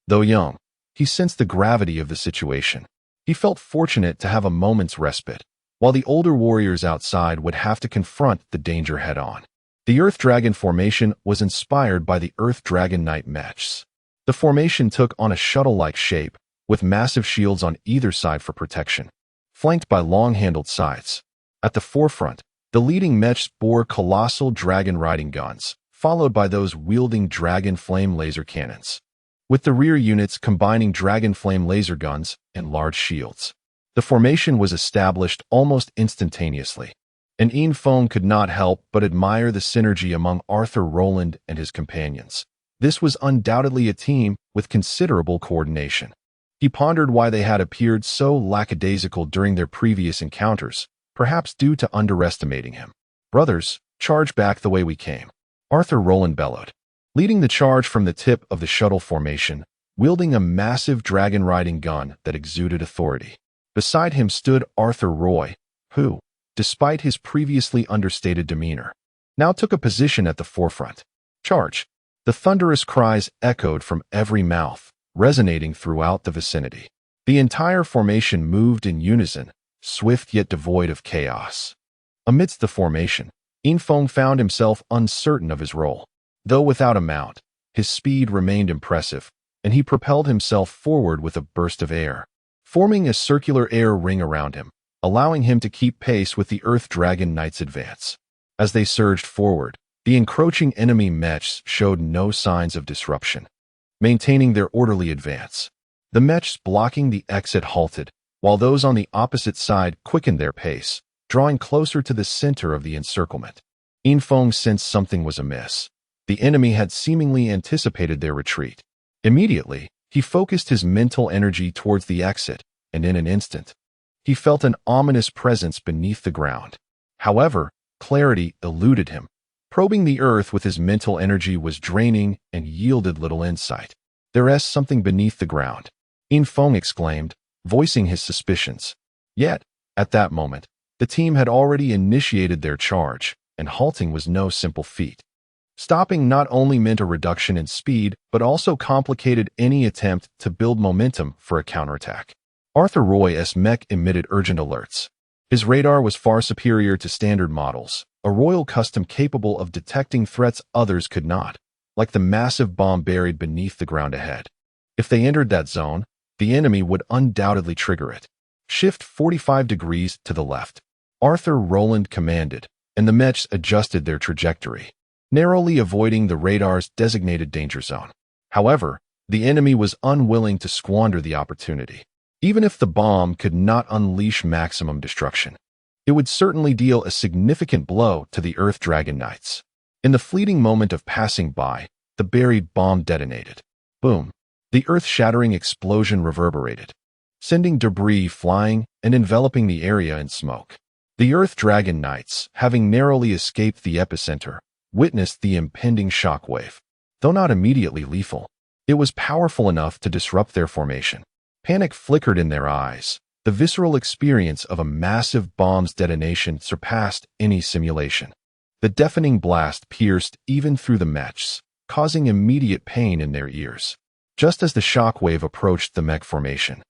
Though young, he sensed the gravity of the situation. He felt fortunate to have a moment's respite, while the older warriors outside would have to confront the danger head-on. The Earth Dragon formation was inspired by the Earth Dragon Knight Mechs. The formation took on a shuttle-like shape, with massive shields on either side for protection, flanked by long-handled scythes. At the forefront, the leading mechs bore colossal dragon-riding guns, followed by those wielding dragon flame laser cannons, with the rear units combining dragon flame laser guns and large shields. The formation was established almost instantaneously, and Ian Fong could not help but admire the synergy among Arthur Roland and his companions. This was undoubtedly a team with considerable coordination. He pondered why they had appeared so lackadaisical during their previous encounters, perhaps due to underestimating him. Brothers, charge back the way we came, Arthur Roland bellowed, leading the charge from the tip of the shuttle formation, wielding a massive dragon-riding gun that exuded authority. Beside him stood Arthur Roy, who, despite his previously understated demeanor, now took a position at the forefront. Charge! The thunderous cries echoed from every mouth, resonating throughout the vicinity. The entire formation moved in unison, swift yet devoid of chaos. Amidst the formation, Infong found himself uncertain of his role. Though without a mount, his speed remained impressive, and he propelled himself forward with a burst of air, forming a circular air ring around him, allowing him to keep pace with the Earth Dragon Knight's advance. As they surged forward, the encroaching enemy mechs showed no signs of disruption, maintaining their orderly advance. The mechs blocking the exit halted, while those on the opposite side quickened their pace, drawing closer to the center of the encirclement. Infong sensed something was amiss. The enemy had seemingly anticipated their retreat. Immediately, he focused his mental energy towards the exit, and in an instant, he felt an ominous presence beneath the ground. However, clarity eluded him. Probing the earth with his mental energy was draining and yielded little insight. There's something beneath the ground, Infong exclaimed, voicing his suspicions. Yet, at that moment, the team had already initiated their charge, and halting was no simple feat. Stopping not only meant a reduction in speed, but also complicated any attempt to build momentum for a counterattack. Arthur Roy's mech emitted urgent alerts. His radar was far superior to standard models, a royal custom capable of detecting threats others could not, like the massive bomb buried beneath the ground ahead. If they entered that zone, the enemy would undoubtedly trigger it. Shift 45 degrees to the left, Arthur Roland commanded, and the mechs adjusted their trajectory, narrowly avoiding the radar's designated danger zone. However, The enemy was unwilling to squander the opportunity. Even if the bomb could not unleash maximum destruction, it would certainly deal a significant blow to the Earth Dragon Knights. In the fleeting moment of passing by, the buried bomb detonated. Boom! The earth-shattering explosion reverberated, sending debris flying and enveloping the area in smoke. The Earth Dragon Knights, having narrowly escaped the epicenter, witnessed the impending shockwave. Though not immediately lethal, it was powerful enough to disrupt their formation. Panic flickered in their eyes. The visceral experience of a massive bomb's detonation surpassed any simulation. The deafening blast pierced even through the Mechs, causing immediate pain in their ears. Just as the shockwave approached the mech formation,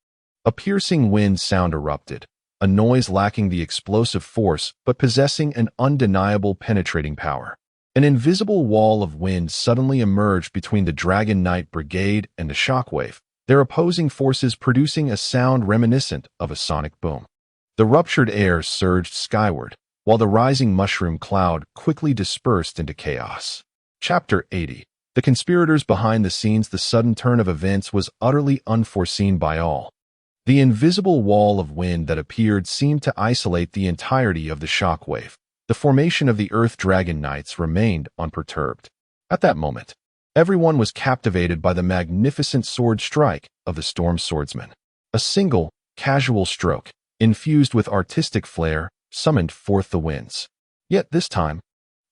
a piercing wind sound erupted, a noise lacking the explosive force but possessing an undeniable penetrating power. An invisible wall of wind suddenly emerged between the Dragon Knight Brigade and the shockwave, their opposing forces producing a sound reminiscent of a sonic boom. The ruptured air surged skyward, while the rising mushroom cloud quickly dispersed into chaos. Chapter 80. The conspirators behind the scenes. The sudden turn of events was utterly unforeseen by all. The invisible wall of wind that appeared seemed to isolate the entirety of the shockwave. The formation of the Earth Dragon Knights remained unperturbed. At that moment, everyone was captivated by the magnificent sword strike of the Storm Swordsman. A single, casual stroke, infused with artistic flair, summoned forth the winds. Yet this time,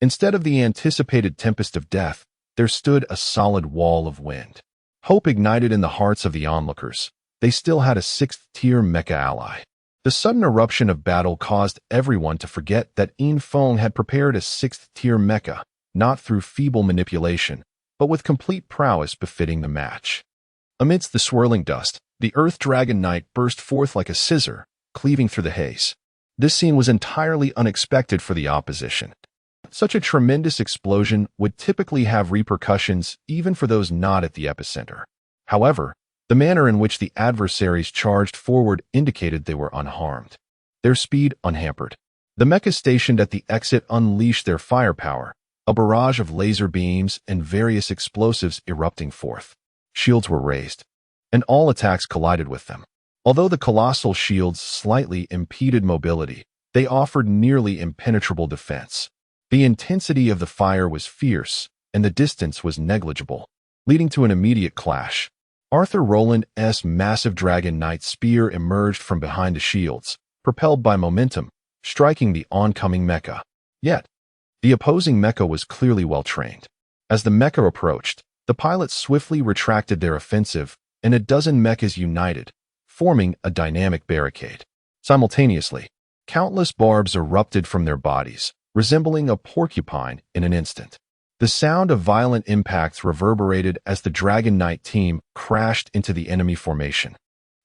instead of the anticipated tempest of death, there stood a solid wall of wind. Hope ignited in the hearts of the onlookers. They still had a sixth-tier mecha ally. The sudden eruption of battle caused everyone to forget that Infiltration had prepared a sixth-tier mecha, not through feeble manipulation, but with complete prowess befitting the match. Amidst the swirling dust, the Earth Dragon Knight burst forth like a scissor, cleaving through the haze. This scene was entirely unexpected for the opposition. Such a tremendous explosion would typically have repercussions even for those not at the epicenter. However, the manner in which the adversaries charged forward indicated they were unharmed, their speed unhampered. The mechas stationed at the exit unleashed their firepower, a barrage of laser beams and various explosives erupting forth. Shields were raised, and all attacks collided with them. Although the colossal shields slightly impeded mobility, they offered nearly impenetrable defense. The intensity of the fire was fierce, and the distance was negligible, leading to an immediate clash. Arthur Roland's massive Dragon Knight spear emerged from behind the shields, propelled by momentum, striking the oncoming mecha. Yet, the opposing mecha was clearly well-trained. As the mecha approached, the pilots swiftly retracted their offensive, and a dozen mechas united, forming a dynamic barricade. Simultaneously, countless barbs erupted from their bodies, resembling a porcupine in an instant. The sound of violent impacts reverberated as the Dragon Knight team crashed into the enemy formation,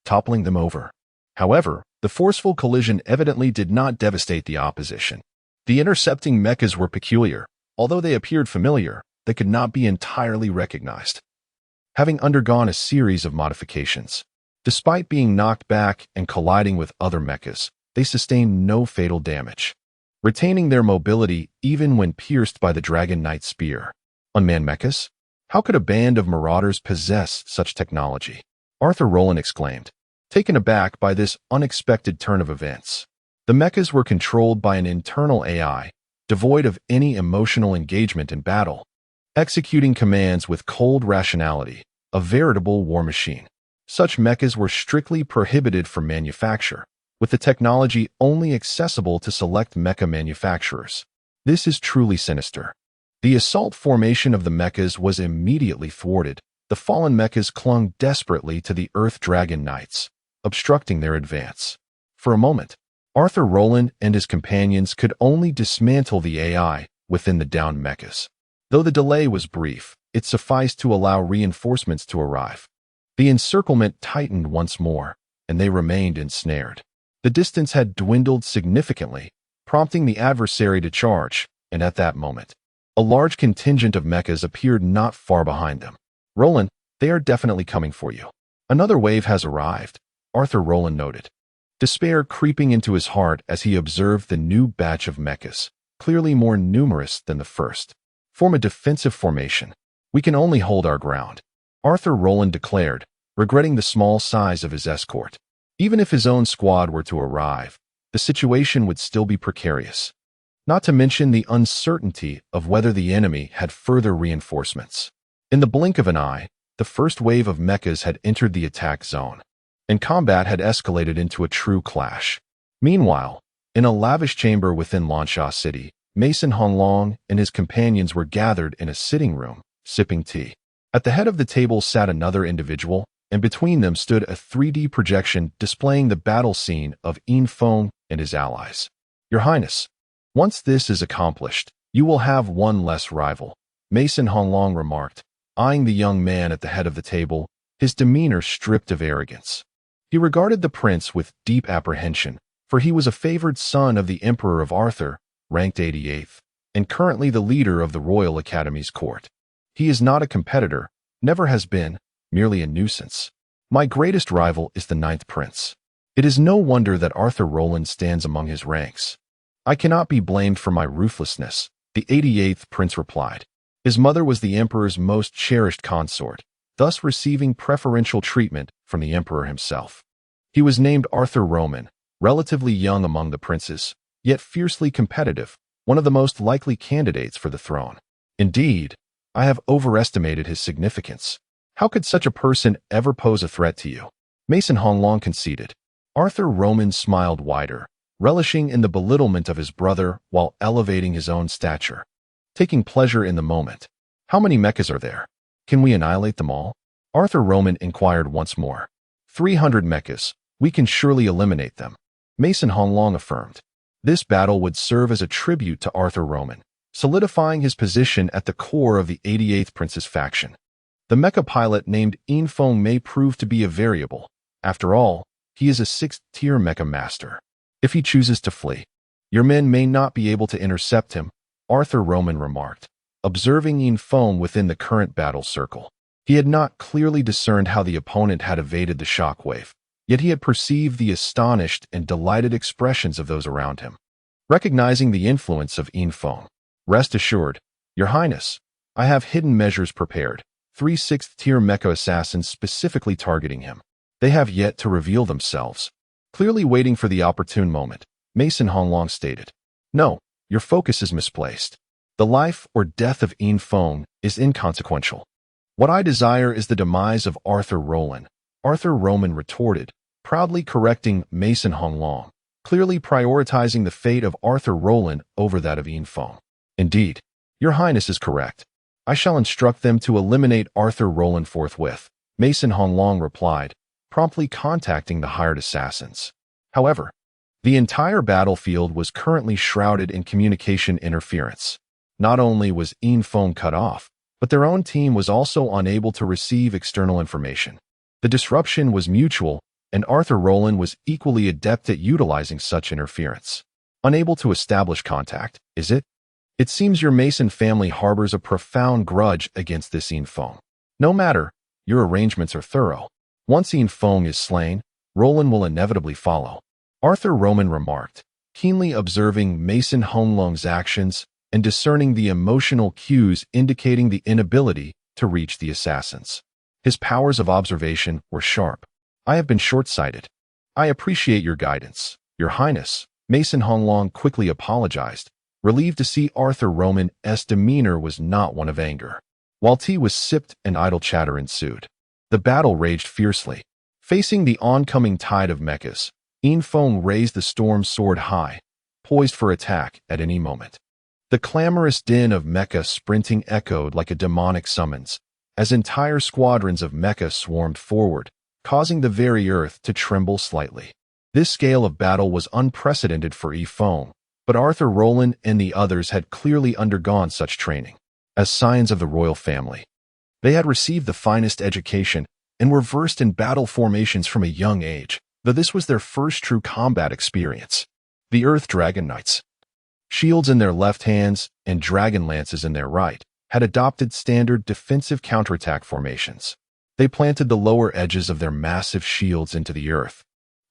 toppling them over. However, the forceful collision evidently did not devastate the opposition. The intercepting mechas were peculiar. Although they appeared familiar, they could not be entirely recognized, having undergone a series of modifications. Despite being knocked back and colliding with other mechas, they sustained no fatal damage, retaining their mobility even when pierced by the Dragon Knight spear. Unmanned mechas? How could a band of marauders possess such technology? Arthur Roland exclaimed, taken aback by this unexpected turn of events. The mechas were controlled by an internal AI, devoid of any emotional engagement in battle, executing commands with cold rationality, a veritable war machine. Such mechas were strictly prohibited from manufacture, with the technology only accessible to select mecha manufacturers. This is truly sinister. The assault formation of the mechas was immediately thwarted. The fallen mechas clung desperately to the Earth Dragon Knights, obstructing their advance. For a moment, Arthur Roland and his companions could only dismantle the AI within the downed mechas. Though the delay was brief, it sufficed to allow reinforcements to arrive. The encirclement tightened once more, and they remained ensnared. The distance had dwindled significantly, prompting the adversary to charge, and at that moment, a large contingent of mechas appeared not far behind them. Roland, they are definitely coming for you. Another wave has arrived, Arthur Roland noted, despair creeping into his heart as he observed the new batch of mechas, clearly more numerous than the first. Form a defensive formation. We can only hold our ground. Arthur Rowland declared, regretting the small size of his escort. Even if his own squad were to arrive, the situation would still be precarious. Not to mention the uncertainty of whether the enemy had further reinforcements. In the blink of an eye, the first wave of mechas had entered the attack zone, and combat had escalated into a true clash. Meanwhile, in a lavish chamber within Lansha City, Mason Honglong and his companions were gathered in a sitting room, sipping tea. At the head of the table sat another individual, and between them stood a 3D projection displaying the battle scene of Infiltration and his allies. Your Highness, once this is accomplished, you will have one less rival, Mason Honglong remarked, eyeing the young man at the head of the table, his demeanor stripped of arrogance. He regarded the prince with deep apprehension, for he was a favored son of the Emperor of Arthur, ranked 88th, and currently the leader of the Royal Academy's court. He is not a competitor, never has been, merely a nuisance. My greatest rival is the 9th prince. It is no wonder that Arthur Rowland stands among his ranks. I cannot be blamed for my ruthlessness, the 88th prince replied. His mother was the emperor's most cherished consort, thus receiving preferential treatment from the emperor himself. He was named Arthur Roman, relatively young among the princes, yet fiercely competitive, one of the most likely candidates for the throne. Indeed, I have overestimated his significance. How could such a person ever pose a threat to you? Mason Honglong conceded. Arthur Roman smiled wider, relishing in the belittlement of his brother while elevating his own stature. Taking pleasure in the moment. How many mechas are there? Can we annihilate them all? Arthur Roman inquired once more. 300 mechas. We can surely eliminate them. Mason Honglong affirmed. This battle would serve as a tribute to Arthur Roman, solidifying his position at the core of the 88th Prince's faction. The mecha pilot named Infiltration may prove to be a variable. After all, he is a 6th-tier mecha master. If he chooses to flee, your men may not be able to intercept him, Arthur Roman remarked, observing Infiltration within the current battle circle. He had not clearly discerned how the opponent had evaded the shockwave, yet he had perceived the astonished and delighted expressions of those around him. Recognizing the influence of Infiltration, rest assured, Your Highness, I have hidden measures prepared, 3 6th-tier mecha assassins specifically targeting him. They have yet to reveal themselves. Clearly waiting for the opportune moment, Mason Honglong stated. No, your focus is misplaced. The life or death of Infiltration is inconsequential. What I desire is the demise of Arthur Rowland, Arthur Roman retorted, proudly correcting Mason Honglong, clearly prioritizing the fate of Arthur Rowland over that of Infiltration. Indeed, your Highness is correct. I shall instruct them to eliminate Arthur Rowland forthwith, Mason Honglong replied, promptly contacting the hired assassins. However, the entire battlefield was currently shrouded in communication interference. Not only was Infiltration cut off, but their own team was also unable to receive external information. The disruption was mutual, and Arthur Rowland was equally adept at utilizing such interference. Unable to establish contact, is it? It seems your Mason family harbors a profound grudge against this Infiltration. No matter, your arrangements are thorough. Once Infiltration is slain, Rowland will inevitably follow. Arthur Roman remarked, keenly observing Mason Honglong's actions and discerning the emotional cues indicating the inability to reach the assassins. His powers of observation were sharp. I have been short-sighted. I appreciate your guidance, Your Highness. Mason Honglong quickly apologized, relieved to see Arthur Roman's demeanor was not one of anger. While tea was sipped and idle chatter ensued, the battle raged fiercely. Facing the oncoming tide of mechas, Infiltration raised the storm sword high, poised for attack at any moment. The clamorous din of mecha sprinting echoed like a demonic summons, as entire squadrons of mecha swarmed forward, causing the very earth to tremble slightly. This scale of battle was unprecedented for Infiltration, but Arthur Rowland and the others had clearly undergone such training. As scions of the royal family, they had received the finest education and were versed in battle formations from a young age, though this was their first true combat experience. The Earth Dragon Knights, shields in their left hands and dragon lances in their right, had adopted standard defensive counterattack formations. They planted the lower edges of their massive shields into the earth,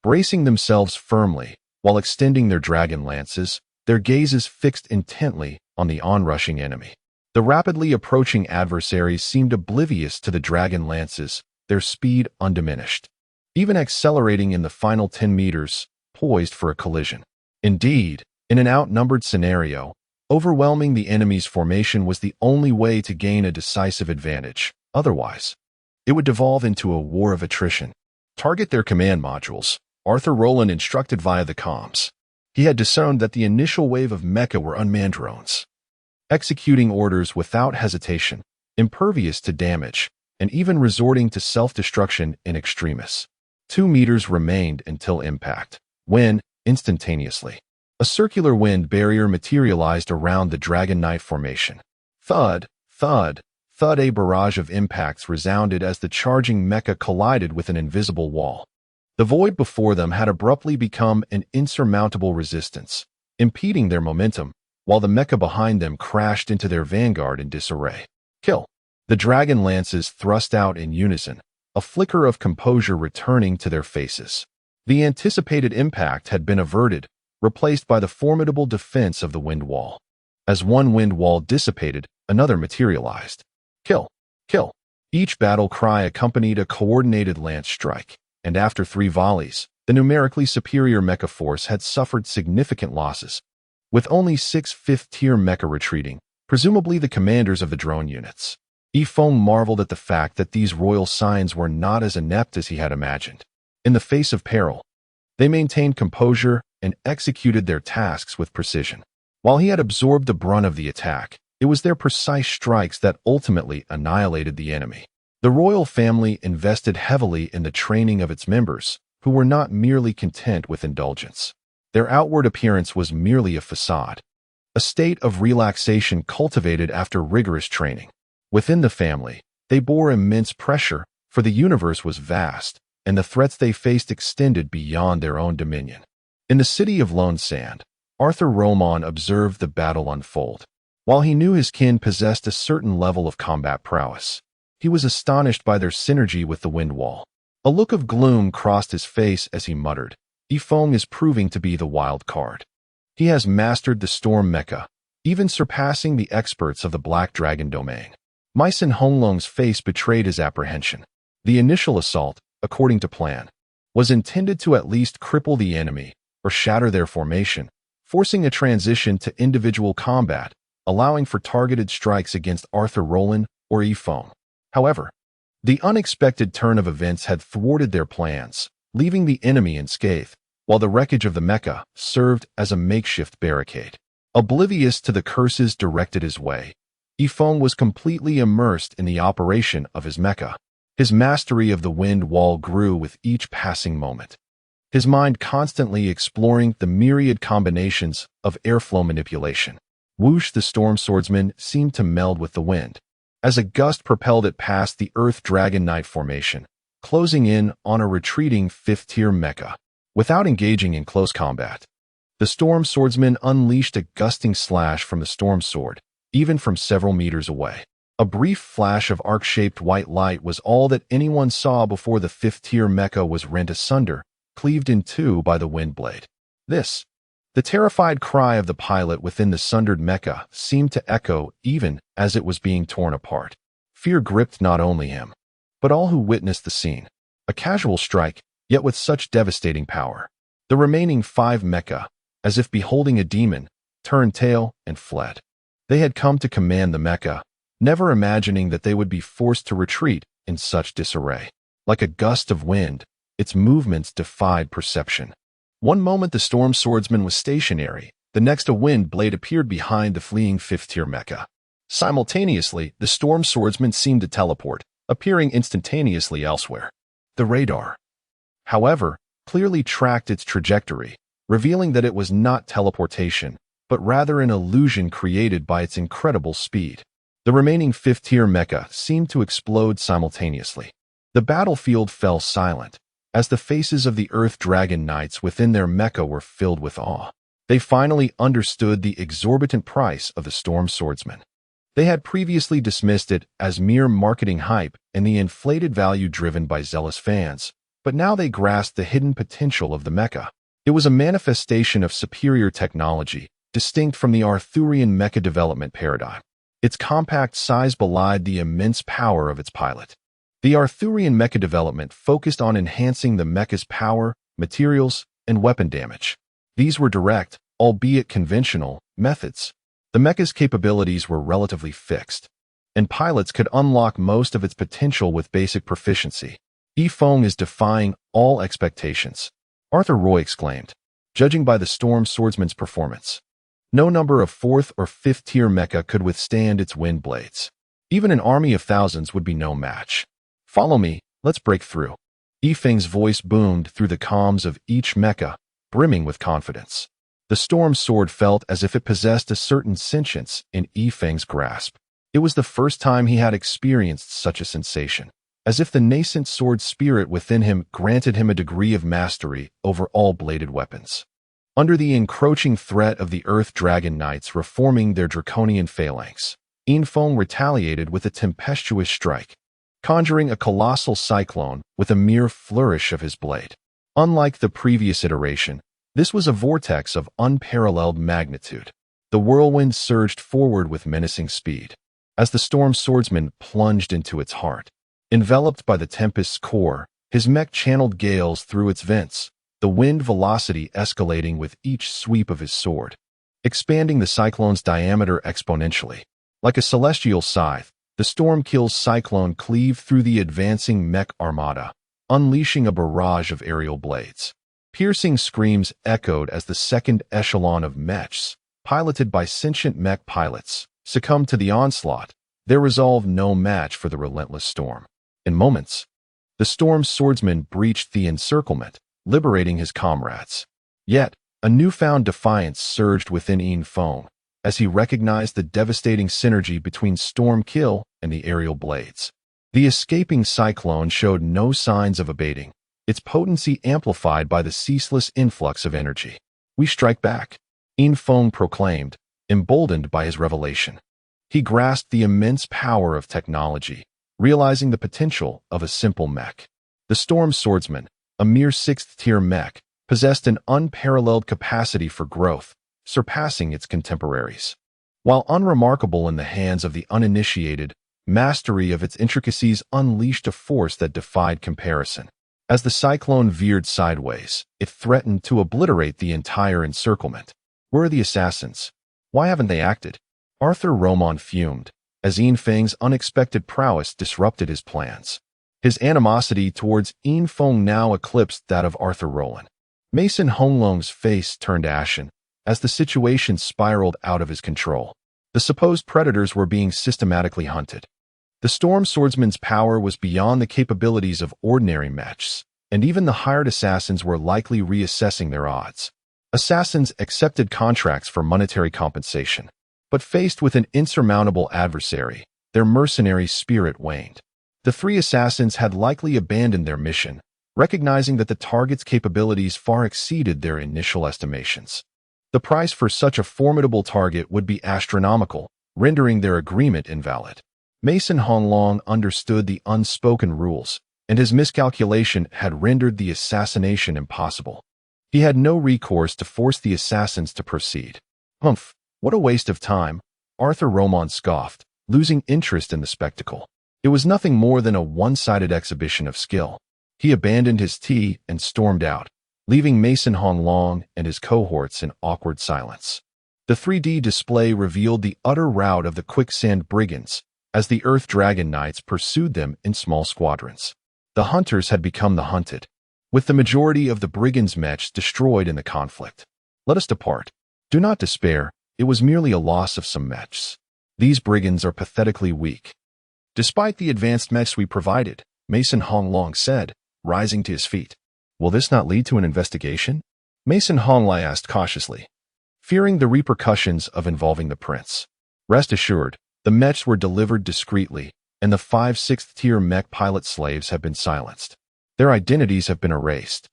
bracing themselves firmly while extending their dragon lances, their gazes fixed intently on the onrushing enemy. The rapidly approaching adversaries seemed oblivious to the dragon lances, their speed undiminished, even accelerating in the final 10 meters, poised for a collision. Indeed, in an outnumbered scenario, overwhelming the enemy's formation was the only way to gain a decisive advantage. Otherwise, it would devolve into a war of attrition. Target their command modules, Arthur Rowland instructed via the comms. He had discerned that the initial wave of Mecha were unmanned drones, executing orders without hesitation, impervious to damage, and even resorting to self-destruction in extremis. 2 meters remained until impact, when, instantaneously, a circular wind barrier materialized around the Dragon Knight formation. Thud, thud, thud. A barrage of impacts resounded as the charging Mecha collided with an invisible wall. The void before them had abruptly become an insurmountable resistance, impeding their momentum, while the Mecha behind them crashed into their vanguard in disarray. Kill. The dragon lances thrust out in unison, a flicker of composure returning to their faces. The anticipated impact had been averted, replaced by the formidable defense of the wind wall. As one wind wall dissipated, another materialized. Kill. Kill. Each battle cry accompanied a coordinated lance strike, and after 3 volleys, the numerically superior Mecha force had suffered significant losses, with only 6 5th-tier Mecha retreating, presumably the commanders of the drone units. Yifeng marveled at the fact that these royal signs were not as inept as he had imagined. In the face of peril, they maintained composure and executed their tasks with precision. While he had absorbed the brunt of the attack, it was their precise strikes that ultimately annihilated the enemy. The royal family invested heavily in the training of its members, who were not merely content with indulgence. Their outward appearance was merely a facade, a state of relaxation cultivated after rigorous training. Within the family, they bore immense pressure, for the universe was vast, and the threats they faced extended beyond their own dominion. In the city of Lone Sand, Arthur Romon observed the battle unfold. While he knew his kin possessed a certain level of combat prowess, he was astonished by their synergy with the wind wall. A look of gloom crossed his face as he muttered, Yifeng is proving to be the wild card. He has mastered the storm Mecha, even surpassing the experts of the Black Dragon domain. Mycen Honglong's face betrayed his apprehension. The initial assault, according to plan, was intended to at least cripple the enemy or shatter their formation, forcing a transition to individual combat, allowing for targeted strikes against Arthur Rowland or Yifeng. However, the unexpected turn of events had thwarted their plans, leaving the enemy unscathed, while the wreckage of the Mecha served as a makeshift barricade. Oblivious to the curses directed his way, Yifeng was completely immersed in the operation of his Mecha. His mastery of the wind wall grew with each passing moment, his mind constantly exploring the myriad combinations of airflow manipulation. Whoosh, the storm swordsman seemed to meld with the wind, as a gust propelled it past the Earth Dragon Knight formation, closing in on a retreating 5th-tier Mecha. Without engaging in close combat, the storm swordsman unleashed a gusting slash from the storm sword, even from several meters away. A brief flash of arc-shaped white light was all that anyone saw before the 5th-tier Mecha was rent asunder, cleaved in two by the wind blade. This, the terrified cry of the pilot within the sundered Mecha, seemed to echo even as it was being torn apart. Fear gripped not only him, but all who witnessed the scene. A casual strike, yet with such devastating power. The remaining 5 Mecha, as if beholding a demon, turned tail and fled. They had come to command the Mecha, never imagining that they would be forced to retreat in such disarray. Like a gust of wind, its movements defied perception. One moment the storm swordsman was stationary, the next a wind blade appeared behind the fleeing 5th-tier Mecha. Simultaneously, the storm swordsman seemed to teleport, appearing instantaneously elsewhere. The radar, however, clearly tracked its trajectory, revealing that it was not teleportation, but rather an illusion created by its incredible speed. The remaining 5th-tier Mecha seemed to explode simultaneously. The battlefield fell silent, as the faces of the Earth Dragon Knights within their Mecha were filled with awe. They finally understood the exorbitant price of the Storm Swordsman. They had previously dismissed it as mere marketing hype and the inflated value driven by zealous fans, but now they grasped the hidden potential of the Mecha. It was a manifestation of superior technology, distinct from the Arthurian Mecha development paradigm. Its compact size belied the immense power of its pilot. The Arthurian mecha development focused on enhancing the mecha's power, materials, and weapon damage. These were direct, albeit conventional, methods. The mecha's capabilities were relatively fixed, and pilots could unlock most of its potential with basic proficiency. Yifeng is defying all expectations, Arthur Roy exclaimed, judging by the Storm Swordsman's performance. No number of 4th or 5th tier mecha could withstand its wind blades. Even an army of thousands would be no match. Follow me, let's break through. Yifeng's voice boomed through the comms of each mecha, brimming with confidence. The storm sword felt as if it possessed a certain sentience in Yifeng's grasp. It was the first time he had experienced such a sensation, as if the nascent sword spirit within him granted him a degree of mastery over all bladed weapons. Under the encroaching threat of the Earth Dragon Knights reforming their draconian phalanx, Yifeng retaliated with a tempestuous strike, conjuring a colossal cyclone with a mere flourish of his blade. Unlike the previous iteration, this was a vortex of unparalleled magnitude. The whirlwind surged forward with menacing speed, as the storm swordsman plunged into its heart. Enveloped by the tempest's core, his mech channeled gales through its vents, the wind velocity escalating with each sweep of his sword, expanding the cyclone's diameter exponentially. Like a celestial scythe, the Stormkill's cyclone cleaved through the advancing mech armada, unleashing a barrage of aerial blades. Piercing screams echoed as the second echelon of Mechs, piloted by sentient mech pilots, succumbed to the onslaught, their resolve no match for the relentless storm. In moments, the storm swordsman breached the encirclement, liberating his comrades. Yet, a newfound defiance surged within Yifeng as he recognized the devastating synergy between Stormkill and the aerial blades. The escaping cyclone showed no signs of abating, its potency amplified by the ceaseless influx of energy. "We strike back," Yifeng proclaimed, emboldened by his revelation. He grasped the immense power of technology, realizing the potential of a simple mech. The Storm Swordsman, a mere 6th-tier mech, possessed an unparalleled capacity for growth, surpassing its contemporaries. While unremarkable in the hands of the uninitiated, mastery of its intricacies unleashed a force that defied comparison. As the cyclone veered sideways, it threatened to obliterate the entire encirclement. Where are the assassins? Why haven't they acted? Arthur Roman fumed, as Yifeng's unexpected prowess disrupted his plans. His animosity towards Yifeng now eclipsed that of Arthur Roland. Mason Honglong's face turned ashen, as the situation spiraled out of his control. The supposed predators were being systematically hunted. The Storm Swordsman's power was beyond the capabilities of ordinary mechs, and even the hired assassins were likely reassessing their odds. Assassins accepted contracts for monetary compensation, but faced with an insurmountable adversary, their mercenary spirit waned. The 3 assassins had likely abandoned their mission, recognizing that the target's capabilities far exceeded their initial estimations. The price for such a formidable target would be astronomical, rendering their agreement invalid. Mason Honglong understood the unspoken rules, and his miscalculation had rendered the assassination impossible. He had no recourse to force the assassins to proceed. Humph, what a waste of time, Arthur Roman scoffed, losing interest in the spectacle. It was nothing more than a one-sided exhibition of skill. He abandoned his tea and stormed out, leaving Mason Honglong and his cohorts in awkward silence. The 3D display revealed the utter rout of the Quicksand Brigands as the Earth Dragon Knights pursued them in small squadrons. The hunters had become the hunted, with the majority of the brigands' mechs destroyed in the conflict. Let us depart. Do not despair, it was merely a loss of some mechs. These brigands are pathetically weak. Despite the advanced mechs we provided, Mason Honglong said, rising to his feet. Will this not lead to an investigation? Mason Honglai asked cautiously, fearing the repercussions of involving the prince. Rest assured, the mechs were delivered discreetly, and the 5 6th-tier mech pilot slaves have been silenced. Their identities have been erased,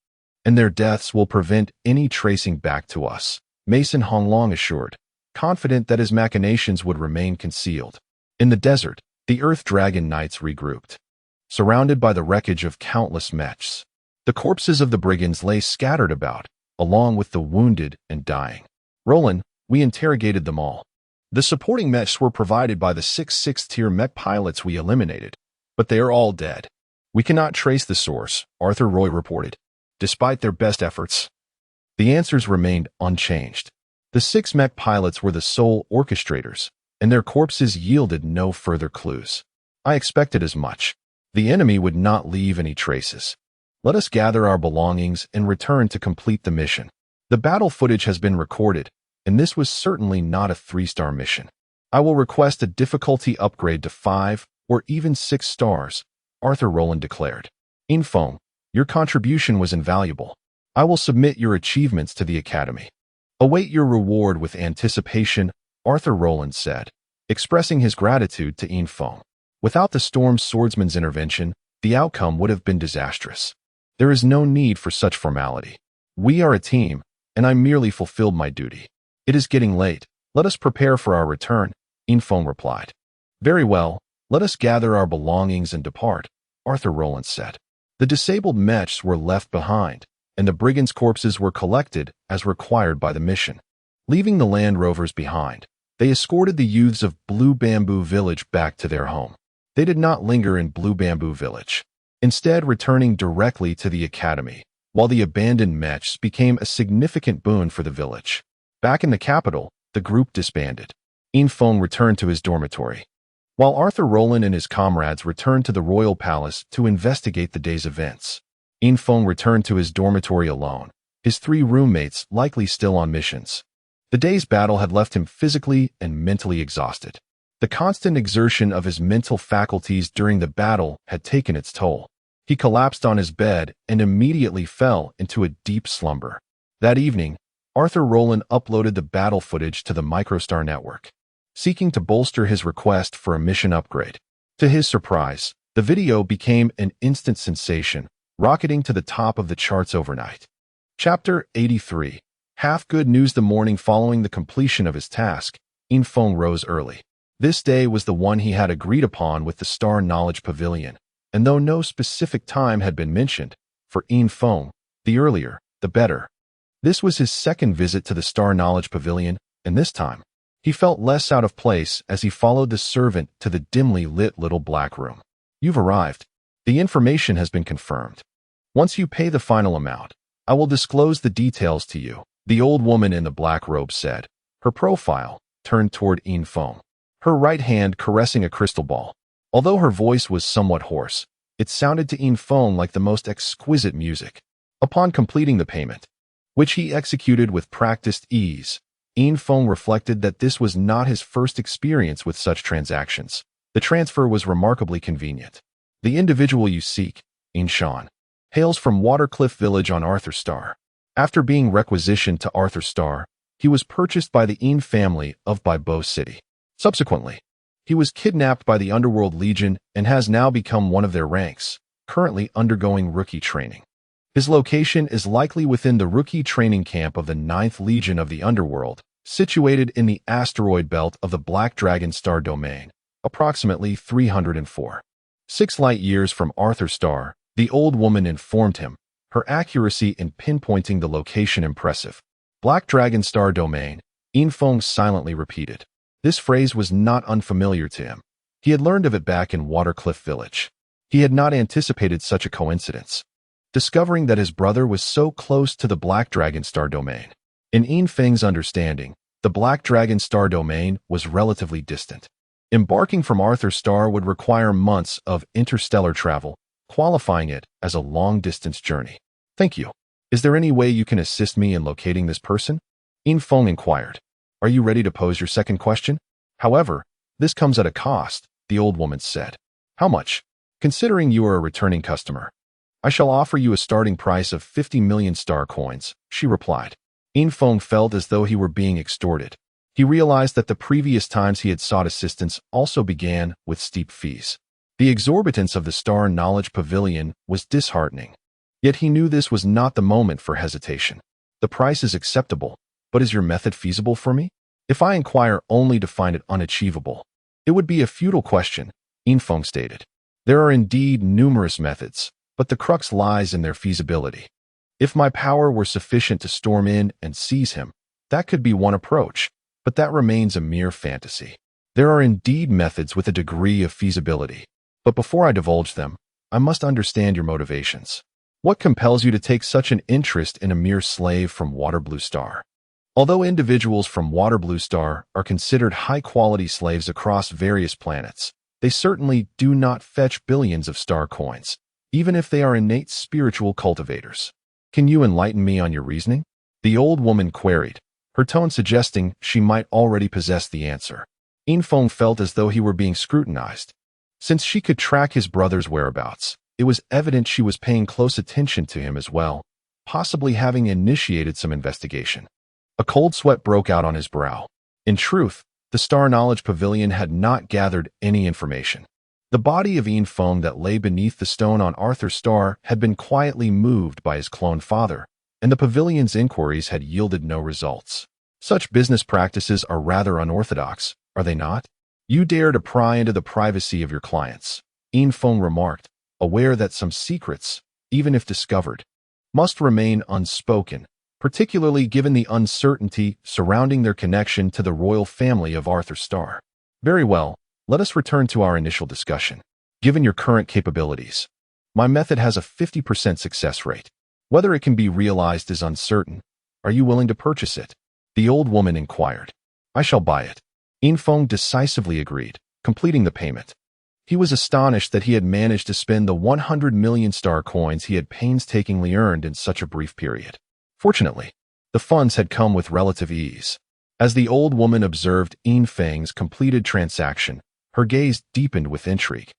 and their deaths will prevent any tracing back to us, Mason Honglong assured, confident that his machinations would remain concealed. In the desert, the Earth Dragon Knights regrouped. Surrounded by the wreckage of countless mechs, the corpses of the brigands lay scattered about, along with the wounded and dying. Roland, we interrogated them all. The supporting mechs were provided by the 6th-tier mech pilots we eliminated, but they are all dead. We cannot trace the source, Arthur Roy reported. Despite their best efforts, the answers remained unchanged. The 6 mech pilots were the sole orchestrators, and their corpses yielded no further clues. I expected as much. The enemy would not leave any traces. Let us gather our belongings and return to complete the mission. The battle footage has been recorded, and this was certainly not a 3-star mission. I will request a difficulty upgrade to 5 or even 6 stars, Arthur Rowland declared. Info, your contribution was invaluable. I will submit your achievements to the Academy. Await your reward with anticipation, Arthur Rowland said, expressing his gratitude to Info. Without the Storm Swordsman's intervention, the outcome would have been disastrous. There is no need for such formality. We are a team, and I merely fulfilled my duty. It is getting late. Let us prepare for our return, Info replied. Very well, let us gather our belongings and depart, Arthur Rowland said. The disabled mechs were left behind, and the brigands' corpses were collected as required by the mission. Leaving the Land Rovers behind, they escorted the youths of Blue Bamboo Village back to their home. They did not linger in Blue Bamboo Village, instead returning directly to the Academy, while the abandoned mechs became a significant boon for the village. Back in the capital, the group disbanded. Infong returned to his dormitory, while Arthur Rowland and his comrades returned to the royal palace to investigate the day's events. Infong returned to his dormitory alone, his 3 roommates likely still on missions. The day's battle had left him physically and mentally exhausted. The constant exertion of his mental faculties during the battle had taken its toll. He collapsed on his bed and immediately fell into a deep slumber. That evening, Arthur Rowland uploaded the battle footage to the Microstar network, seeking to bolster his request for a mission upgrade. To his surprise, the video became an instant sensation, rocketing to the top of the charts overnight. Chapter 83. Half good news. The morning following the completion of his task, Infong rose early. This day was the one he had agreed upon with the Star Knowledge Pavilion, and though no specific time had been mentioned, for Infong, the earlier, the better. This was his second visit to the Star Knowledge Pavilion, and this time, he felt less out of place as he followed the servant to the dimly lit little black room. You've arrived. The information has been confirmed. Once you pay the final amount, I will disclose the details to you, the old woman in the black robe said, her profile turned toward Infong, her right hand caressing a crystal ball. Although her voice was somewhat hoarse, it sounded to Infong like the most exquisite music. Upon completing the payment, which he executed with practiced ease, Infong reflected that this was not his first experience with such transactions. The transfer was remarkably convenient. The individual you seek, Inshan, hails from Watercliff Village on Arthur Star. After being requisitioned to Arthur Star, he was purchased by the Een family of Baibo City. Subsequently, he was kidnapped by the Underworld Legion and has now become one of their ranks, currently undergoing rookie training. His location is likely within the rookie training camp of the 9th Legion of the Underworld, situated in the asteroid belt of the Black Dragon Star Domain, approximately 304. 6 light years from Arthur Star, the old woman informed him, her accuracy in pinpointing the location impressive. Black Dragon Star Domain, Infong silently repeated. This phrase was not unfamiliar to him. He had learned of it back in Watercliff Village. He had not anticipated such a coincidence, discovering that his brother was so close to the Black Dragon Star Domain. In Infeng's understanding, the Black Dragon Star Domain was relatively distant. Embarking from Arthur Star would require months of interstellar travel, qualifying it as a long-distance journey. Thank you. Is there any way you can assist me in locating this person? Infong inquired. Are you ready to pose your second question? However, this comes at a cost, the old woman said. How much? Considering you are a returning customer, I shall offer you a starting price of 50 million star coins, she replied. Infong felt as though he were being extorted. He realized that the previous times he had sought assistance also began with steep fees. The exorbitance of the Star Knowledge Pavilion was disheartening. Yet he knew this was not the moment for hesitation. The price is acceptable, but is your method feasible for me? If I inquire only to find it unachievable, it would be a futile question, Infong stated. There are indeed numerous methods, but the crux lies in their feasibility. If my power were sufficient to storm in and seize him, that could be one approach, but that remains a mere fantasy. There are indeed methods with a degree of feasibility, but before I divulge them, I must understand your motivations. What compels you to take such an interest in a mere slave from Waterblue Star? Although individuals from Waterblue Star are considered high-quality slaves across various planets, they certainly do not fetch billions of star coins, even if they are innate spiritual cultivators. Can you enlighten me on your reasoning? The old woman queried, her tone suggesting she might already possess the answer. Infong felt as though he were being scrutinized. Since she could track his brother's whereabouts, it was evident she was paying close attention to him as well, possibly having initiated some investigation. A cold sweat broke out on his brow. In truth, the Star Knowledge Pavilion had not gathered any information. The body of Infong that lay beneath the stone on Arthur's star had been quietly moved by his clone father, and the pavilion's inquiries had yielded no results. Such business practices are rather unorthodox, are they not? You dare to pry into the privacy of your clients, Infong remarked, aware that some secrets, even if discovered, must remain unspoken, particularly given the uncertainty surrounding their connection to the royal family of Arthur's star. Very well, let us return to our initial discussion. Given your current capabilities, my method has a 50% success rate. Whether it can be realized is uncertain. Are you willing to purchase it? The old woman inquired. I shall buy it. Infong decisively agreed, completing the payment. He was astonished that he had managed to spend the 100 million star coins he had painstakingly earned in such a brief period. Fortunately, the funds had come with relative ease. As the old woman observed Infeng's completed transaction, her gaze deepened with intrigue.